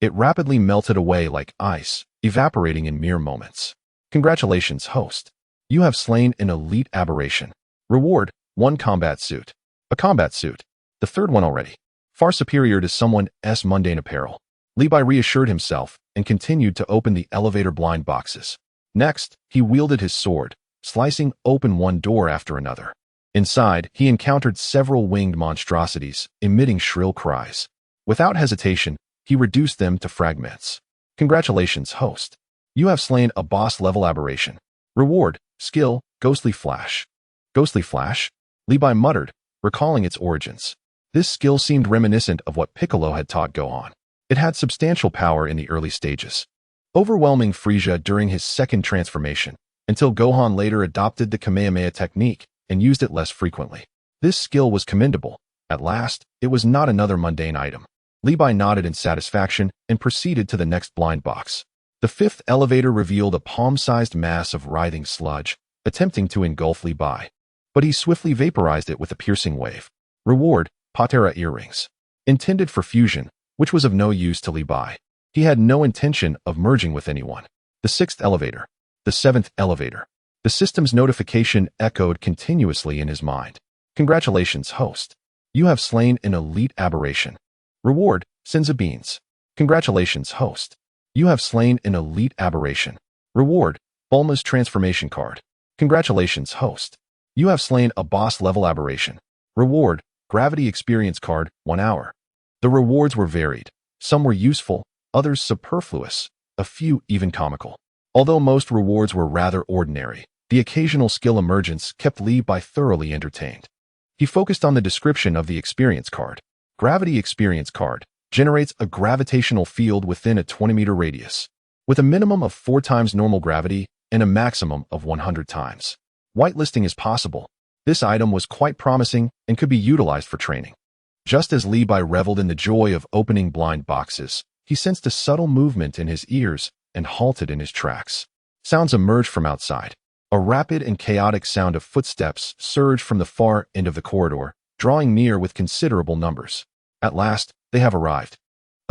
[SPEAKER 1] It rapidly melted away like ice, evaporating in mere moments. Congratulations, host. You have slain an elite aberration. Reward, 1 combat suit. A combat suit. The third one already. Far superior to someone's mundane apparel. Levi reassured himself and continued to open the elevator blind boxes. Next, he wielded his sword, slicing open one door after another. Inside, he encountered several winged monstrosities, emitting shrill cries. Without hesitation, he reduced them to fragments. Congratulations, host. You have slain a boss-level aberration. Reward, skill, Ghostly Flash. Ghostly Flash? Levi muttered, recalling its origins. This skill seemed reminiscent of what Piccolo had taught Gohan. It had substantial power in the early stages, overwhelming Frieza during his second transformation, until Gohan later adopted the Kamehameha technique and used it less frequently. This skill was commendable. At last, it was not another mundane item. Levi nodded in satisfaction and proceeded to the next blind box. The fifth elevator revealed a palm-sized mass of writhing sludge, attempting to engulf Levi. But he swiftly vaporized it with a piercing wave. Reward, Patera earrings. Intended for fusion, which was of no use to Levi. He had no intention of merging with anyone. The sixth elevator. The seventh elevator. The system's notification echoed continuously in his mind. Congratulations, host. You have slain an elite aberration. Reward, Senza beans. Congratulations, host. You have slain an elite aberration. Reward, Bulma's transformation card. Congratulations, host. You have slain a boss-level aberration. Reward, Gravity experience card, 1 hour. The rewards were varied. Some were useful, others superfluous, a few even comical. Although most rewards were rather ordinary, the occasional skill emergence kept Levi thoroughly entertained. He focused on the description of the experience card. Gravity experience card generates a gravitational field within a 20-meter radius, with a minimum of 4 times normal gravity and a maximum of 100 times. Whitelisting is possible. This item was quite promising and could be utilized for training. Just as Levi reveled in the joy of opening blind boxes, he sensed a subtle movement in his ears and halted in his tracks. Sounds emerged from outside. A rapid and chaotic sound of footsteps surged from the far end of the corridor, drawing near with considerable numbers. At last, they have arrived.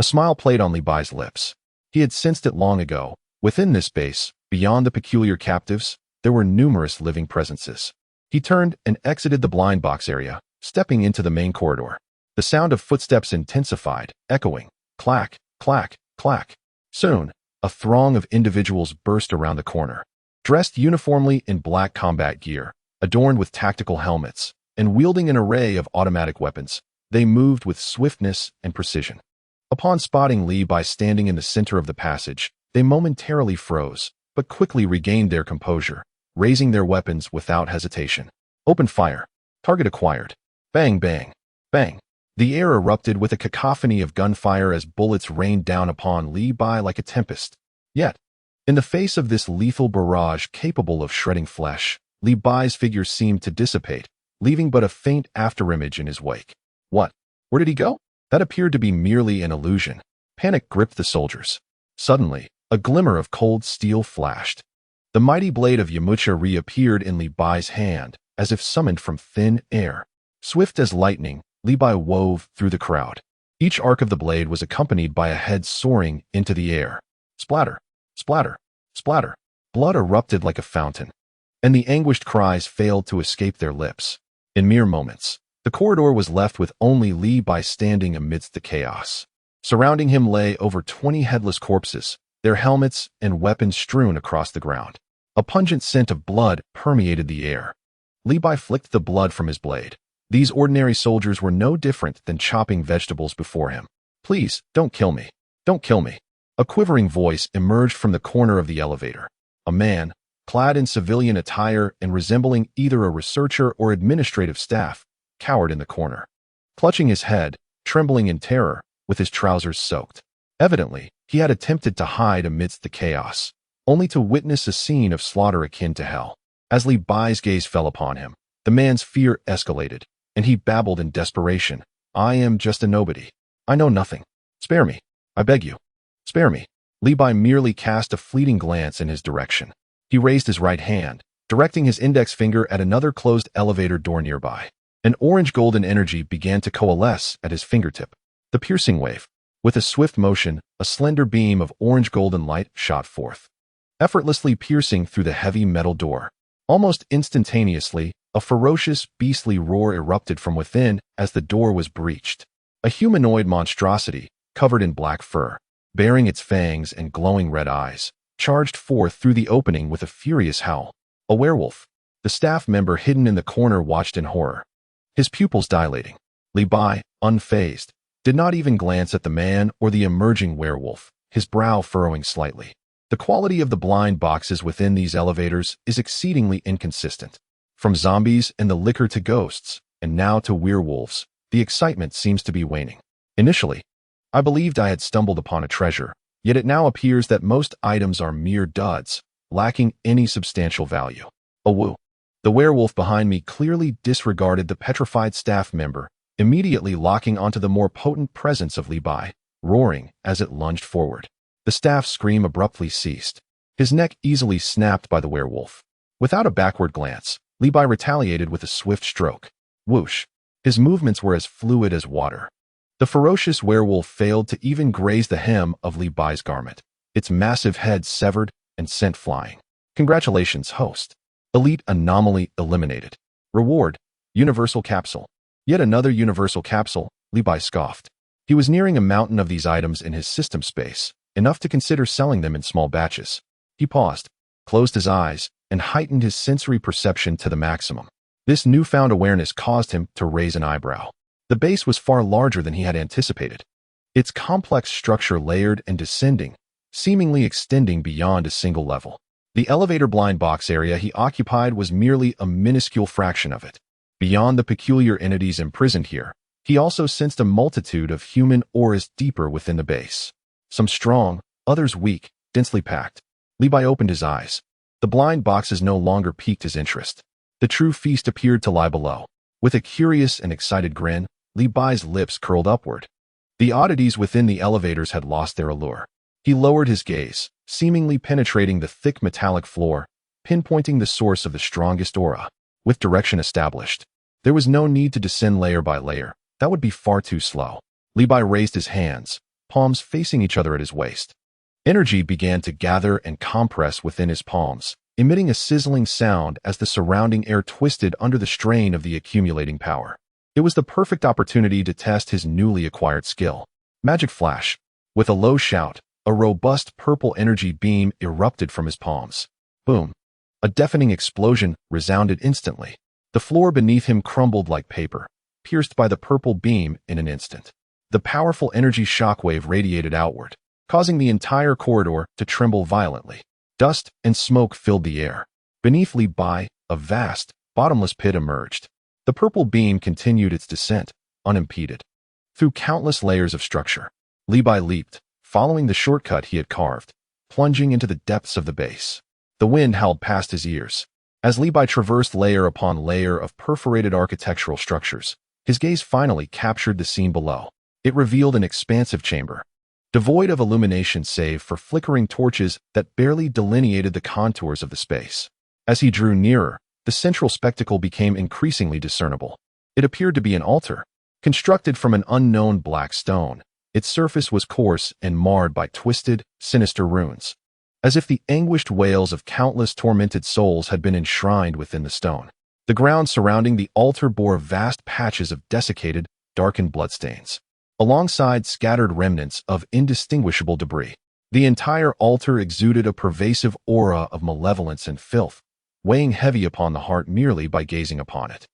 [SPEAKER 1] A smile played on Levi's lips. He had sensed it long ago. Within this space, beyond the peculiar captives, there were numerous living presences. He turned and exited the blind box area, stepping into the main corridor. The sound of footsteps intensified, echoing, clack, clack, clack. Soon, a throng of individuals burst around the corner. Dressed uniformly in black combat gear, adorned with tactical helmets, and wielding an array of automatic weapons, they moved with swiftness and precision. Upon spotting Levi standing in the center of the passage, they momentarily froze, but quickly regained their composure, raising their weapons without hesitation. Open fire. Target acquired. Bang, bang, bang. The air erupted with a cacophony of gunfire as bullets rained down upon Levi like a tempest. Yet, in the face of this lethal barrage capable of shredding flesh, Levi's figure seemed to dissipate, leaving but a faint afterimage in his wake. What? Where did he go? That appeared to be merely an illusion. Panic gripped the soldiers. Suddenly, a glimmer of cold steel flashed. The mighty blade of Yamcha reappeared in Levi's hand, as if summoned from thin air. Swift as lightning, Levi wove through the crowd. Each arc of the blade was accompanied by a head soaring into the air. Splatter, splatter, splatter. Blood erupted like a fountain, and the anguished cries failed to escape their lips. In mere moments, the corridor was left with only Levi standing amidst the chaos. Surrounding him lay over 20 headless corpses, their helmets and weapons strewn across the ground. A pungent scent of blood permeated the air. Levi flicked the blood from his blade. These ordinary soldiers were no different than chopping vegetables before him. Please, don't kill me. Don't kill me. A quivering voice emerged from the corner of the elevator. A man, clad in civilian attire and resembling either a researcher or administrative staff, cowered in the corner. Clutching his head, trembling in terror, with his trousers soaked. Evidently, he had attempted to hide amidst the chaos, only to witness a scene of slaughter akin to hell. As Levi's gaze fell upon him, the man's fear escalated, and he babbled in desperation. I am just a nobody. I know nothing. Spare me. I beg you. Spare me. Levi merely cast a fleeting glance in his direction. He raised his right hand, directing his index finger at another closed elevator door nearby. An orange-golden energy began to coalesce at his fingertip. The piercing wave. With a swift motion, a slender beam of orange-golden light shot forth, effortlessly piercing through the heavy metal door. Almost instantaneously, a ferocious, beastly roar erupted from within as the door was breached. A humanoid monstrosity, covered in black fur, bearing its fangs and glowing red eyes, charged forth through the opening with a furious howl. A werewolf. The staff member hidden in the corner watched in horror, his pupils dilating. Li Bai, unfazed, did not even glance at the man or the emerging werewolf, his brow furrowing slightly. The quality of the blind boxes within these elevators is exceedingly inconsistent. From zombies and the liquor to ghosts, and now to werewolves, the excitement seems to be waning. Initially, I believed I had stumbled upon a treasure, yet it now appears that most items are mere duds, lacking any substantial value. Oh woo. The werewolf behind me clearly disregarded the petrified staff member, immediately locking onto the more potent presence of Li Bai, roaring as it lunged forward. The staff's scream abruptly ceased, his neck easily snapped by the werewolf. Without a backward glance, Li Bai retaliated with a swift stroke. Whoosh. His movements were as fluid as water. The ferocious werewolf failed to even graze the hem of Li Bai's garment, its massive head severed and sent flying. Congratulations, host. Elite anomaly eliminated. Reward, universal capsule. Yet another universal capsule, Li Bai scoffed. He was nearing a mountain of these items in his system space, enough to consider selling them in small batches. He paused, closed his eyes, and heightened his sensory perception to the maximum. This newfound awareness caused him to raise an eyebrow. The base was far larger than he had anticipated, its complex structure layered and descending, seemingly extending beyond a single level. The elevator blind box area he occupied was merely a minuscule fraction of it. Beyond the peculiar entities imprisoned here, he also sensed a multitude of human auras deeper within the base. Some strong, others weak, densely packed. Li Bai opened his eyes. The blind boxes no longer piqued his interest. The true feast appeared to lie below. With a curious and excited grin, Li Bai's lips curled upward. The oddities within the elevators had lost their allure. He lowered his gaze, seemingly penetrating the thick metallic floor, pinpointing the source of the strongest aura. With direction established, there was no need to descend layer by layer. That would be far too slow. Li Bai raised his hands, palms facing each other at his waist. Energy began to gather and compress within his palms, emitting a sizzling sound as the surrounding air twisted under the strain of the accumulating power. It was the perfect opportunity to test his newly acquired skill. Magic flash. With a low shout, a robust purple energy beam erupted from his palms. Boom. A deafening explosion resounded instantly. The floor beneath him crumbled like paper, pierced by the purple beam in an instant. The powerful energy shockwave radiated outward, causing the entire corridor to tremble violently. Dust and smoke filled the air. Beneath Li Bai, a vast, bottomless pit emerged. The purple beam continued its descent, unimpeded. Through countless layers of structure, Li Bai leaped, following the shortcut he had carved, plunging into the depths of the base. The wind howled past his ears. As Li Bai traversed layer upon layer of perforated architectural structures, his gaze finally captured the scene below. It revealed an expansive chamber, devoid of illumination save for flickering torches that barely delineated the contours of the space. As he drew nearer, the central spectacle became increasingly discernible. It appeared to be an altar, constructed from an unknown black stone. Its surface was coarse and marred by twisted, sinister runes, as if the anguished wails of countless tormented souls had been enshrined within the stone. The ground surrounding the altar bore vast patches of desiccated, darkened bloodstains, alongside scattered remnants of indistinguishable debris. The entire altar exuded a pervasive aura of malevolence and filth, weighing heavy upon the heart merely by gazing upon it.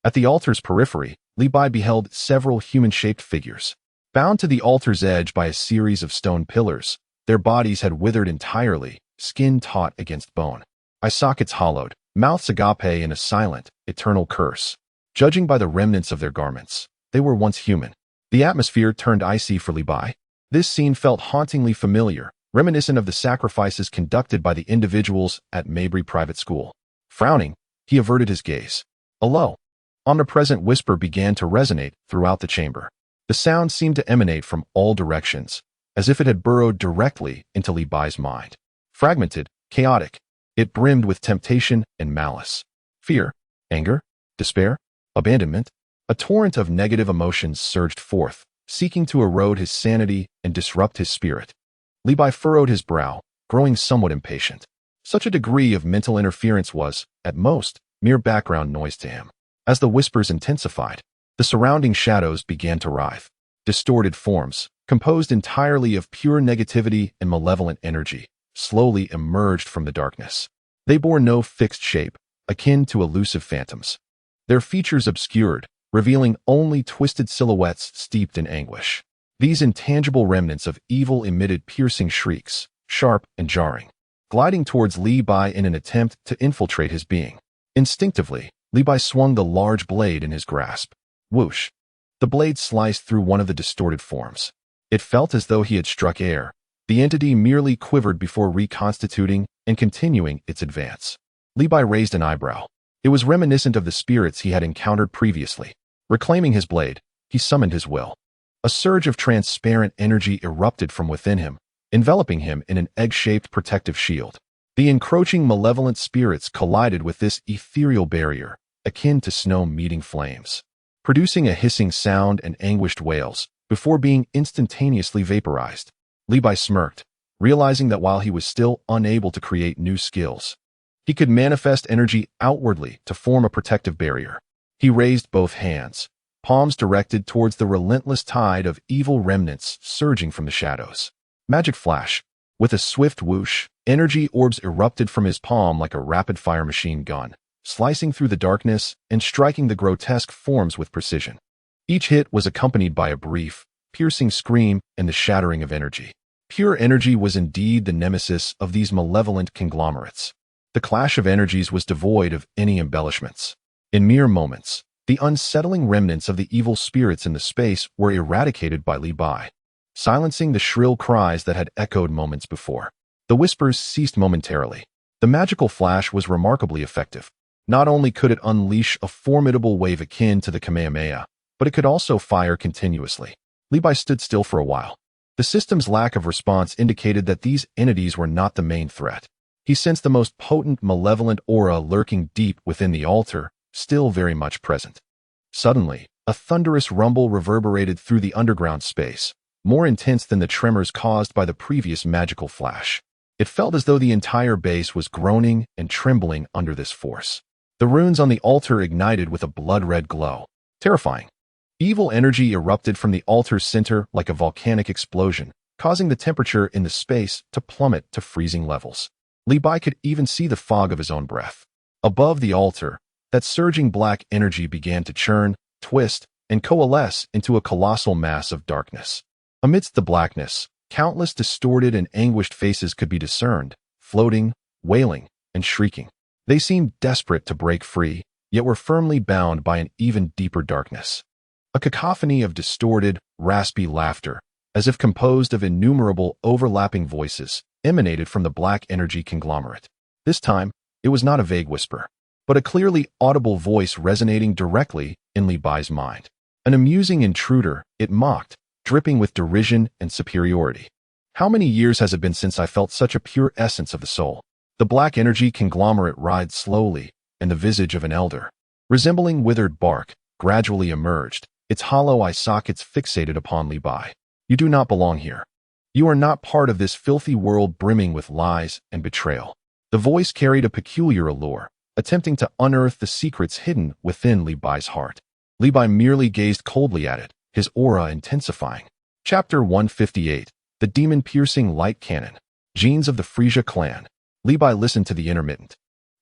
[SPEAKER 1] At the altar's periphery, Li Bai beheld several human-shaped figures. Bound to the altar's edge by a series of stone pillars, their bodies had withered entirely, skin taut against bone. Eye sockets hollowed, mouths agape in a silent, eternal curse. Judging by the remnants of their garments, they were once human. The atmosphere turned icy for Li Bai. This scene felt hauntingly familiar, reminiscent of the sacrifices conducted by the individuals at Mabry Private School. Frowning, he averted his gaze. A low, omnipresent whisper began to resonate throughout the chamber. The sound seemed to emanate from all directions, as if it had burrowed directly into Li Bai's mind. Fragmented, chaotic, it brimmed with temptation and malice. Fear, anger, despair, abandonment. A torrent of negative emotions surged forth, seeking to erode his sanity and disrupt his spirit. Li Bai furrowed his brow, growing somewhat impatient. Such a degree of mental interference was, at most, mere background noise to him. As the whispers intensified, the surrounding shadows began to writhe. Distorted forms, composed entirely of pure negativity and malevolent energy, slowly emerged from the darkness. They bore no fixed shape, akin to elusive phantoms. Their features obscured, revealing only twisted silhouettes steeped in anguish. These intangible remnants of evil emitted piercing shrieks, sharp and jarring, gliding towards Li Bai in an attempt to infiltrate his being. Instinctively, Li Bai swung the large blade in his grasp. Whoosh! The blade sliced through one of the distorted forms. It felt as though he had struck air. The entity merely quivered before reconstituting and continuing its advance. Li Bai raised an eyebrow. It was reminiscent of the spirits he had encountered previously. Reclaiming his blade, he summoned his will. A surge of transparent energy erupted from within him, enveloping him in an egg-shaped protective shield. The encroaching malevolent spirits collided with this ethereal barrier, akin to snow meeting flames, producing a hissing sound and anguished wails, before being instantaneously vaporized. Li Bai smirked, realizing that while he was still unable to create new skills, he could manifest energy outwardly to form a protective barrier. He raised both hands, palms directed towards the relentless tide of evil remnants surging from the shadows. Magic flash. With a swift whoosh, energy orbs erupted from his palm like a rapid-fire machine gun, slicing through the darkness and striking the grotesque forms with precision. Each hit was accompanied by a brief, piercing scream and the shattering of energy. Pure energy was indeed the nemesis of these malevolent conglomerates. The clash of energies was devoid of any embellishments. In mere moments, the unsettling remnants of the evil spirits in the space were eradicated by Li Bai, silencing the shrill cries that had echoed moments before. The whispers ceased momentarily. The magical flash was remarkably effective. Not only could it unleash a formidable wave akin to the Kamehameha, but it could also fire continuously. Li Bai stood still for a while. The system's lack of response indicated that these entities were not the main threat. He sensed the most potent malevolent aura lurking deep within the altar, still very much present. Suddenly, a thunderous rumble reverberated through the underground space, more intense than the tremors caused by the previous magical flash. It felt as though the entire base was groaning and trembling under this force. The runes on the altar ignited with a blood-red glow. Terrifying. Evil energy erupted from the altar's center like a volcanic explosion, causing the temperature in the space to plummet to freezing levels. Li Bai could even see the fog of his own breath. Above the altar, that surging black energy began to churn, twist, and coalesce into a colossal mass of darkness. Amidst the blackness, countless distorted and anguished faces could be discerned, floating, wailing, and shrieking. They seemed desperate to break free, yet were firmly bound by an even deeper darkness. A cacophony of distorted, raspy laughter, as if composed of innumerable overlapping voices, emanated from the black energy conglomerate. This time, it was not a vague whisper, but a clearly audible voice resonating directly in Li Bai's mind. An amusing intruder, it mocked, dripping with derision and superiority. How many years has it been since I felt such a pure essence of the soul? The black energy conglomerate writhed slowly, and the visage of an elder, resembling withered bark, gradually emerged, its hollow eye sockets fixated upon Li Bai. You do not belong here. You are not part of this filthy world brimming with lies and betrayal. The voice carried a peculiar allure, attempting to unearth the secrets hidden within Li Bai's heart. Li Bai merely gazed coldly at it, his aura intensifying. Chapter 158. The Demon-Piercing Light Cannon. Genes of the Frisia clan. Li Bai listened to the intermittent,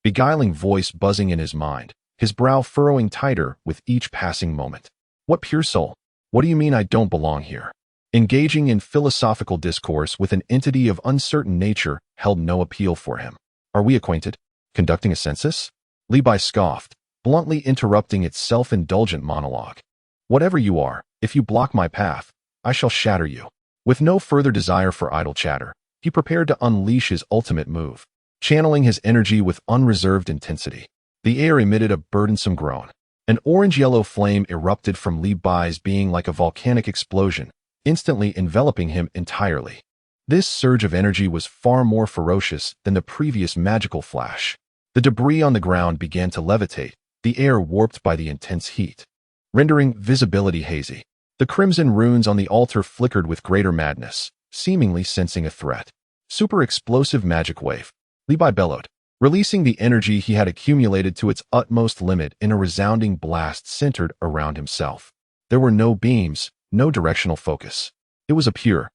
[SPEAKER 1] beguiling voice buzzing in his mind, his brow furrowing tighter with each passing moment. What pure soul? What do you mean I don't belong here? Engaging in philosophical discourse with an entity of uncertain nature held no appeal for him. Are we acquainted? Conducting a census? Li Bai scoffed, bluntly interrupting its self-indulgent monologue. Whatever you are, if you block my path, I shall shatter you. With no further desire for idle chatter, he prepared to unleash his ultimate move, channeling his energy with unreserved intensity. The air emitted a burdensome groan. An orange-yellow flame erupted from Li Bai's being like a volcanic explosion, instantly enveloping him entirely. This surge of energy was far more ferocious than the previous magical flash. The debris on the ground began to levitate, the air warped by the intense heat, rendering visibility hazy. The crimson runes on the altar flickered with greater madness, seemingly sensing a threat. Super explosive magic wave. Li Bai bellowed, releasing the energy he had accumulated to its utmost limit in a resounding blast centered around himself. There were no beams, no directional focus. It was a pure,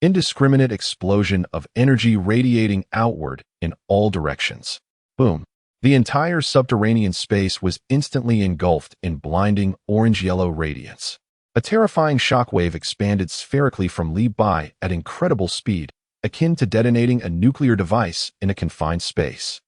[SPEAKER 1] indiscriminate explosion of energy radiating outward in all directions. Boom. The entire subterranean space was instantly engulfed in blinding orange-yellow radiance. A terrifying shockwave expanded spherically from Li Bai at incredible speed, akin to detonating a nuclear device in a confined space.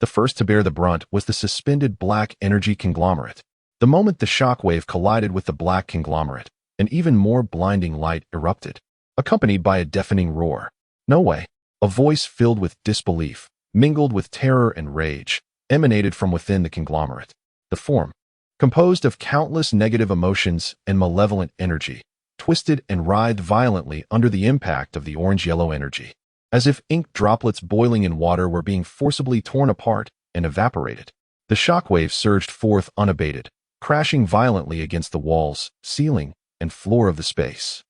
[SPEAKER 1] The first to bear the brunt was the suspended black energy conglomerate. The moment the shockwave collided with the black conglomerate, an even more blinding light erupted, accompanied by a deafening roar. No way. A voice filled with disbelief, mingled with terror and rage, emanated from within the conglomerate. The form, composed of countless negative emotions and malevolent energy, twisted and writhed violently under the impact of the orange-yellow energy, as if ink droplets boiling in water were being forcibly torn apart and evaporated. The shockwave surged forth unabated, crashing violently against the walls, ceiling, and floor of the space.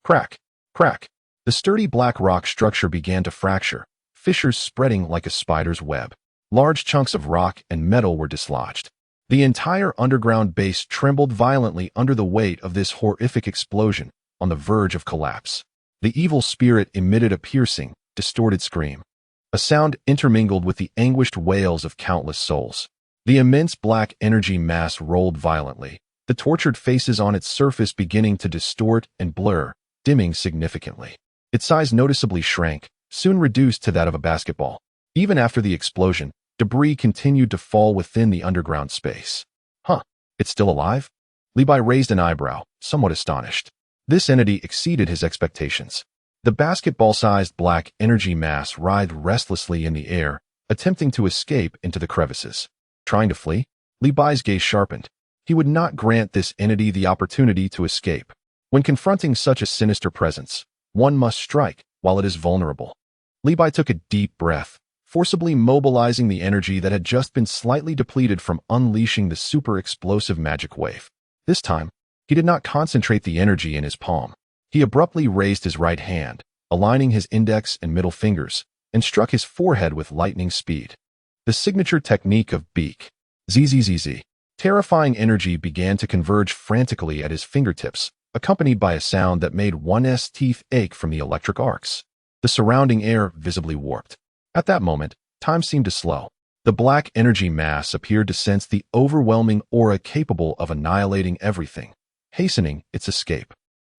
[SPEAKER 1] Crack! Crack! The sturdy black rock structure began to fracture, fissures spreading like a spider's web. Large chunks of rock and metal were dislodged. The entire underground base trembled violently under the weight of this horrific explosion, on the verge of collapse. The evil spirit emitted a piercing, distorted scream. A sound intermingled with the anguished wails of countless souls. The immense black energy mass rolled violently, the tortured faces on its surface beginning to distort and blur, dimming significantly. Its size noticeably shrank, soon reduced to that of a basketball. Even after the explosion, debris continued to fall within the underground space. Huh, it's still alive? Li Bai raised an eyebrow, somewhat astonished. This entity exceeded his expectations. The basketball-sized black energy mass writhed restlessly in the air, attempting to escape into the crevices. Trying to flee? Li Bai's gaze sharpened. He would not grant this entity the opportunity to escape. When confronting such a sinister presence, one must strike while it is vulnerable. Li Bai took a deep breath, forcibly mobilizing the energy that had just been slightly depleted from unleashing the super explosive magic wave. This time, he did not concentrate the energy in his palm. He abruptly raised his right hand, aligning his index and middle fingers, and struck his forehead with lightning speed. The signature technique of beak. ZZZZ. Terrifying energy began to converge frantically at his fingertips, accompanied by a sound that made one's teeth ache from the electric arcs. The surrounding air visibly warped. At that moment, time seemed to slow. The black energy mass appeared to sense the overwhelming aura capable of annihilating everything, hastening its escape.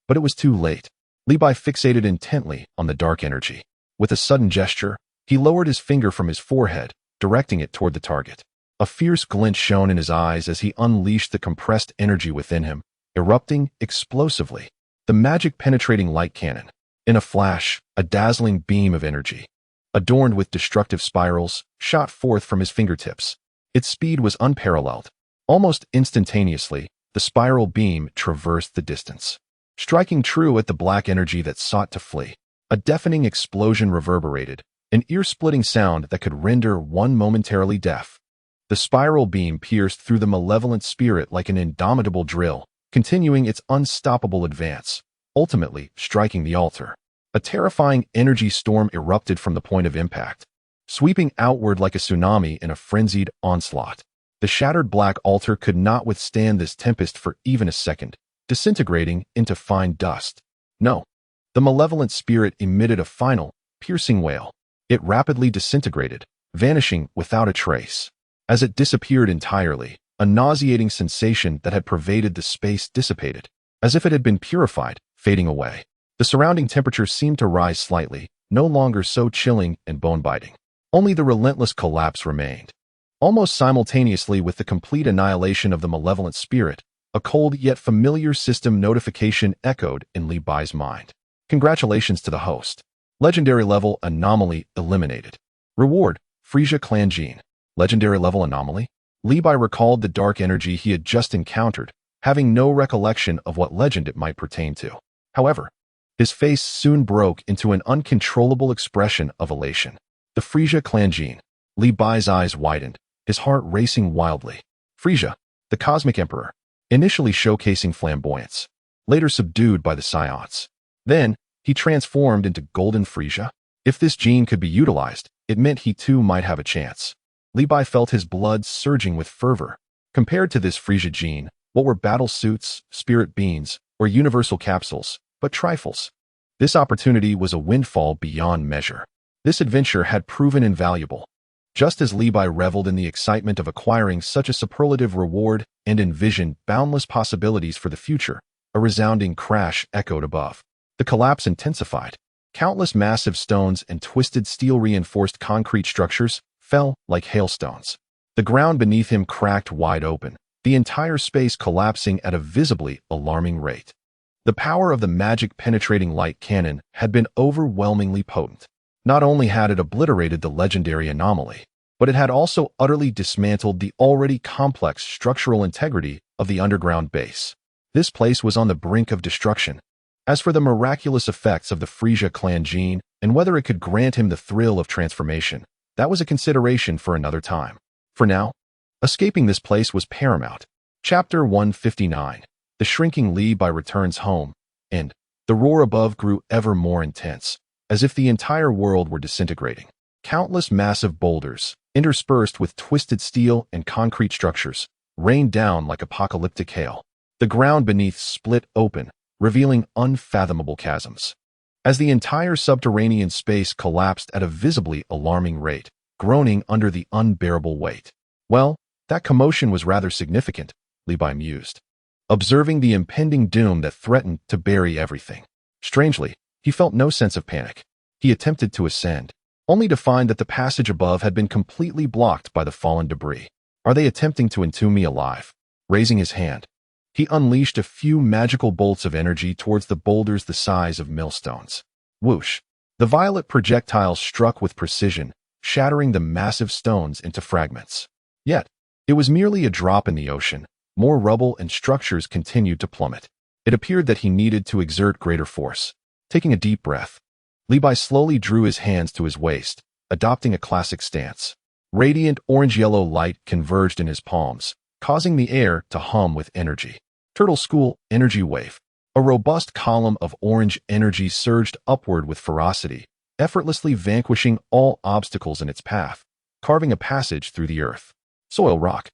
[SPEAKER 1] But it was too late. Li Bai fixated intently on the dark energy. With a sudden gesture, he lowered his finger from his forehead, directing it toward the target. A fierce glint shone in his eyes as he unleashed the compressed energy within him, erupting explosively. The magic-penetrating light cannon. In a flash, a dazzling beam of energy, adorned with destructive spirals, shot forth from his fingertips. Its speed was unparalleled. Almost instantaneously, the spiral beam traversed the distance, striking true at the black energy that sought to flee. A deafening explosion reverberated, an ear-splitting sound that could render one momentarily deaf. The spiral beam pierced through the malevolent spirit like an indomitable drill, continuing its unstoppable advance, ultimately striking the altar. A terrifying energy storm erupted from the point of impact, sweeping outward like a tsunami in a frenzied onslaught. The shattered black altar could not withstand this tempest for even a second, disintegrating into fine dust. No. The malevolent spirit emitted a final, piercing wail. It rapidly disintegrated, vanishing without a trace. As it disappeared entirely, a nauseating sensation that had pervaded the space dissipated, as if it had been purified, fading away. The surrounding temperature seemed to rise slightly, no longer so chilling and bone-biting. Only the relentless collapse remained. Almost simultaneously with the complete annihilation of the malevolent spirit, a cold yet familiar system notification echoed in Li Bai's mind. Congratulations to the host. Legendary level anomaly eliminated. Reward, Frisia Clan Gene. Legendary level anomaly? Li Bai recalled the dark energy he had just encountered, having no recollection of what legend it might pertain to. However, his face soon broke into an uncontrollable expression of elation. The Frisia Clan Gene. Li Bai's eyes widened, his heart racing wildly. Frisia, the Cosmic Emperor, initially showcasing flamboyance. later subdued by the Psiots. Then, he transformed into Golden Frisia. If this gene could be utilized, it meant he too might have a chance. Levi felt his blood surging with fervor. Compared to this Frisia gene, what were battle suits, spirit beans, or universal capsules, but trifles? This opportunity was a windfall beyond measure. This adventure had proven invaluable. Just as Levi reveled in the excitement of acquiring such a superlative reward and envisioned boundless possibilities for the future, a resounding crash echoed above. The collapse intensified. Countless massive stones and twisted steel-reinforced concrete structures fell like hailstones. The ground beneath him cracked wide open, the entire space collapsing at a visibly alarming rate. The power of the magic-penetrating light cannon had been overwhelmingly potent. Not only had it obliterated the legendary anomaly, but it had also utterly dismantled the already complex structural integrity of the underground base. This place was on the brink of destruction. As for the miraculous effects of the Frisia clan gene and whether it could grant him the thrill of transformation, that was a consideration for another time. For now, escaping this place was paramount. Chapter 159. The shrinking Levi returns home, and the roar above grew ever more intense, as if the entire world were disintegrating. Countless massive boulders, interspersed with twisted steel and concrete structures, rained down like apocalyptic hail. The ground beneath split open, revealing unfathomable chasms. As the entire subterranean space collapsed at a visibly alarming rate, groaning under the unbearable weight. Well, that commotion was rather significant, Levi mused, observing the impending doom that threatened to bury everything. Strangely, he felt no sense of panic. He attempted to ascend, only to find that the passage above had been completely blocked by the fallen debris. Are they attempting to entomb me alive? Raising his hand, he unleashed a few magical bolts of energy towards the boulders the size of millstones. Whoosh! The violet projectiles struck with precision, shattering the massive stones into fragments. Yet, it was merely a drop in the ocean. More rubble and structures continued to plummet. It appeared that he needed to exert greater force. Taking a deep breath, Levi slowly drew his hands to his waist, adopting a classic stance. Radiant orange-yellow light converged in his palms, causing the air to hum with energy. Turtle School Energy Wave. A robust column of orange energy surged upward with ferocity, effortlessly vanquishing all obstacles in its path, carving a passage through the earth, soil, rock,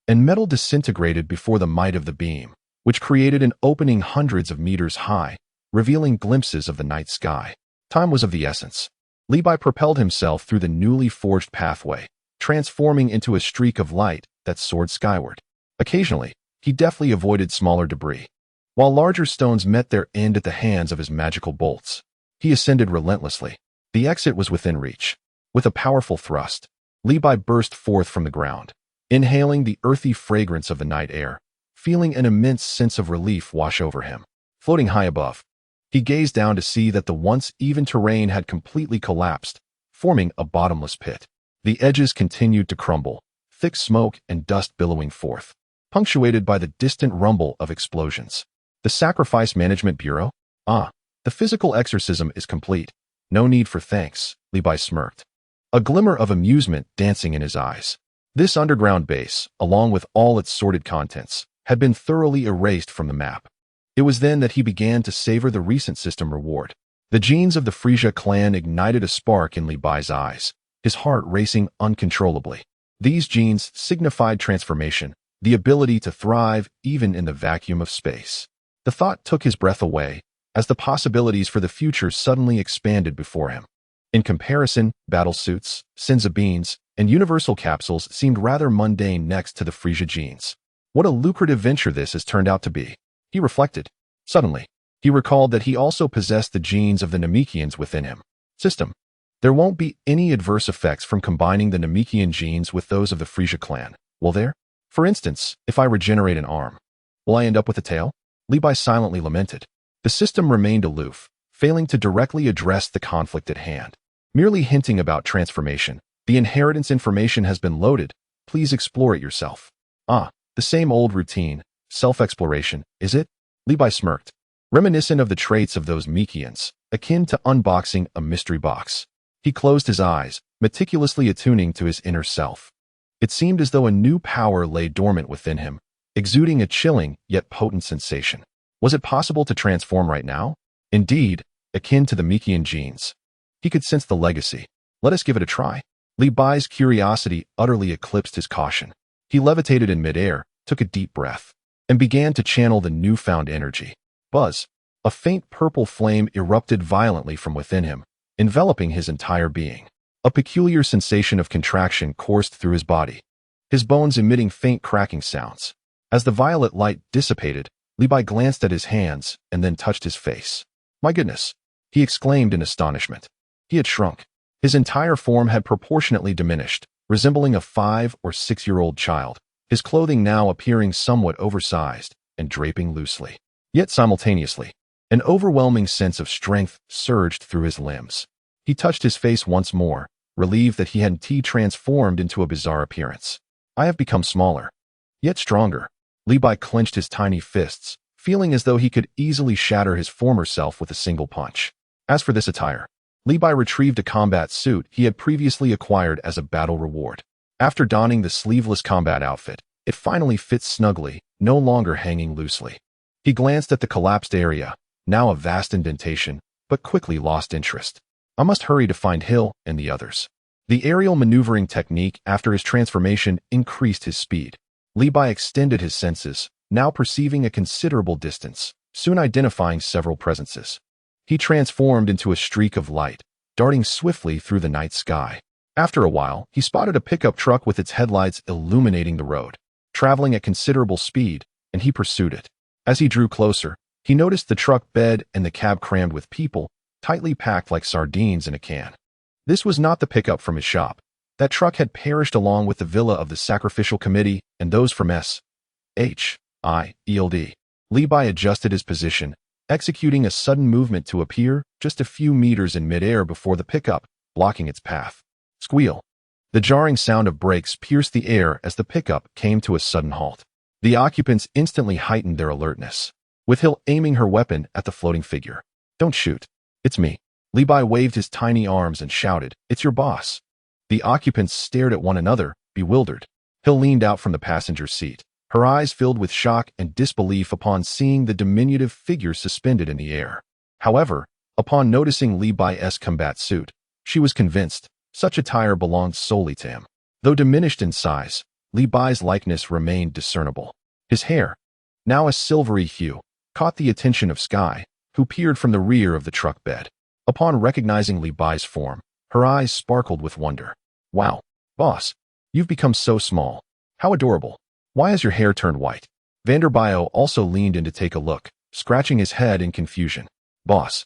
[SPEAKER 1] and metal disintegrated before the might of the beam, which created an opening hundreds of meters high, revealing glimpses of the night sky. Time was of the essence. Levi propelled himself through the newly forged pathway, transforming into a streak of light that soared skyward. Occasionally, he deftly avoided smaller debris, while larger stones met their end at the hands of his magical bolts. He ascended relentlessly. The exit was within reach. With a powerful thrust, Levi burst forth from the ground, inhaling the earthy fragrance of the night air, feeling an immense sense of relief wash over him. Floating high above, he gazed down to see that the once even terrain had completely collapsed, forming a bottomless pit. The edges continued to crumble, thick smoke and dust billowing forth, punctuated by the distant rumble of explosions. The Sacrifice Management Bureau? Ah, the physical exorcism is complete. No need for thanks, Levi smirked, a glimmer of amusement dancing in his eyes. This underground base, along with all its sordid contents, had been thoroughly erased from the map. It was then that he began to savor the recent system reward. The genes of the Frisia clan ignited a spark in Levi's eyes, his heart racing uncontrollably. These genes signified transformation, the ability to thrive even in the vacuum of space. The thought took his breath away, as the possibilities for the future suddenly expanded before him. In comparison, battle suits, Senza beans, and universal capsules seemed rather mundane next to the Frisia genes. What a lucrative venture this has turned out to be, he reflected. Suddenly, he recalled that he also possessed the genes of the Namekians within him. System. There won't be any adverse effects from combining the Namekian genes with those of the Frisia clan, will there? For instance, if I regenerate an arm, will I end up with a tail? Levi silently lamented. The system remained aloof, failing to directly address the conflict at hand. Merely hinting about transformation. The inheritance information has been loaded. Please explore it yourself. Ah, the same old routine, self-exploration, is it? Levi smirked, reminiscent of the traits of those Mekians, akin to unboxing a mystery box. He closed his eyes, meticulously attuning to his inner self. It seemed as though a new power lay dormant within him, exuding a chilling yet potent sensation. Was it possible to transform right now? Indeed, akin to the Mikian genes. He could sense the legacy. Let us give it a try. Li Bai's curiosity utterly eclipsed his caution. He levitated in midair, took a deep breath, and began to channel the newfound energy. Buzz! A faint purple flame erupted violently from within him, enveloping his entire being. A peculiar sensation of contraction coursed through his body, his bones emitting faint cracking sounds. As the violet light dissipated, Li Bai glanced at his hands and then touched his face. My goodness! He exclaimed in astonishment. He had shrunk. His entire form had proportionately diminished, resembling a 5- or 6-year-old child, his clothing now appearing somewhat oversized and draping loosely. Yet simultaneously, an overwhelming sense of strength surged through his limbs. He touched his face once more, relieved that he hadn't transformed into a bizarre appearance. I have become smaller, yet stronger. Li Bai clenched his tiny fists, feeling as though he could easily shatter his former self with a single punch. As for this attire, Li Bai retrieved a combat suit he had previously acquired as a battle reward. After donning the sleeveless combat outfit, it finally fits snugly, no longer hanging loosely. He glanced at the collapsed area, now a vast indentation, but quickly lost interest. I must hurry to find Hill and the others. The aerial maneuvering technique after his transformation increased his speed. Li Bai extended his senses, now perceiving a considerable distance, soon identifying several presences. He transformed into a streak of light, darting swiftly through the night sky. After a while, he spotted a pickup truck with its headlights illuminating the road, traveling at considerable speed, and he pursued it. As he drew closer, he noticed the truck bed and the cab crammed with people, tightly packed like sardines in a can. This was not the pickup from his shop. That truck had perished along with the villa of the sacrificial committee and those from S.H.I.E.L.D. Li Bai adjusted his position, executing a sudden movement to appear just a few meters in midair before the pickup, blocking its path. Squeal! The jarring sound of brakes pierced the air as the pickup came to a sudden halt. The occupants instantly heightened their alertness, with Hill aiming her weapon at the floating figure. Don't shoot. It's me. Li Bai waved his tiny arms and shouted, It's your boss. The occupants stared at one another, bewildered. Hill leaned out from the passenger seat, her eyes filled with shock and disbelief upon seeing the diminutive figure suspended in the air. However, upon noticing Li Bai's combat suit, she was convinced such attire belonged solely to him. Though diminished in size, Li Bai's likeness remained discernible. His hair, now a silvery hue, caught the attention of Sky, who peered from the rear of the truck bed. Upon recognizing Li Bai's form, her eyes sparkled with wonder. Wow, boss, you've become so small. How adorable. Why has your hair turned white? Vanderbio also leaned in to take a look, scratching his head in confusion. Boss,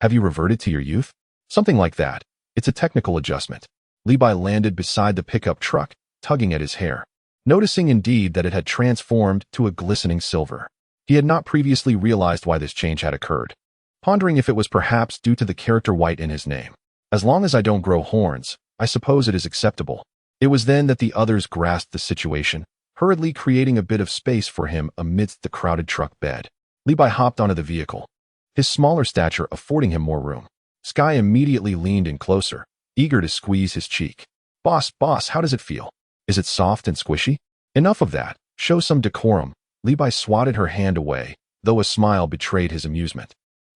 [SPEAKER 1] have you reverted to your youth? Something like that. It's a technical adjustment. Li Bai landed beside the pickup truck, tugging at his hair, noticing indeed that it had transformed to a glistening silver. He had not previously realized why this change had occurred, pondering if it was perhaps due to the character white in his name. As long as I don't grow horns, I suppose it is acceptable. It was then that the others grasped the situation, hurriedly creating a bit of space for him amidst the crowded truck bed. Li Bai hopped onto the vehicle, his smaller stature affording him more room. Sky immediately leaned in closer, eager to squeeze his cheek. Boss, how does it feel? Is it soft and squishy? Enough of that. Show some decorum. Li Bai swatted her hand away, though a smile betrayed his amusement.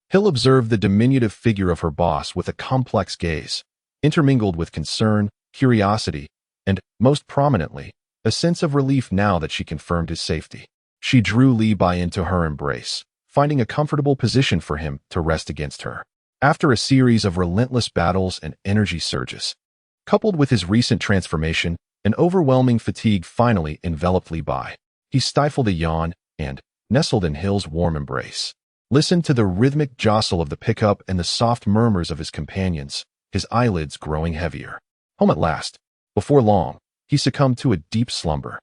[SPEAKER 1] Hill observed the diminutive figure of her boss with a complex gaze, intermingled with concern, curiosity, and, most prominently, a sense of relief now that she confirmed his safety. She drew Li Bai into her embrace, finding a comfortable position for him to rest against her. After a series of relentless battles and energy surges, coupled with his recent transformation, an overwhelming fatigue finally enveloped Li Bai. He stifled a yawn and, nestled in Hill's warm embrace, listened to the rhythmic jostle of the pickup and the soft murmurs of his companions, his eyelids growing heavier. Home at last. Before long, he succumbed to a deep slumber.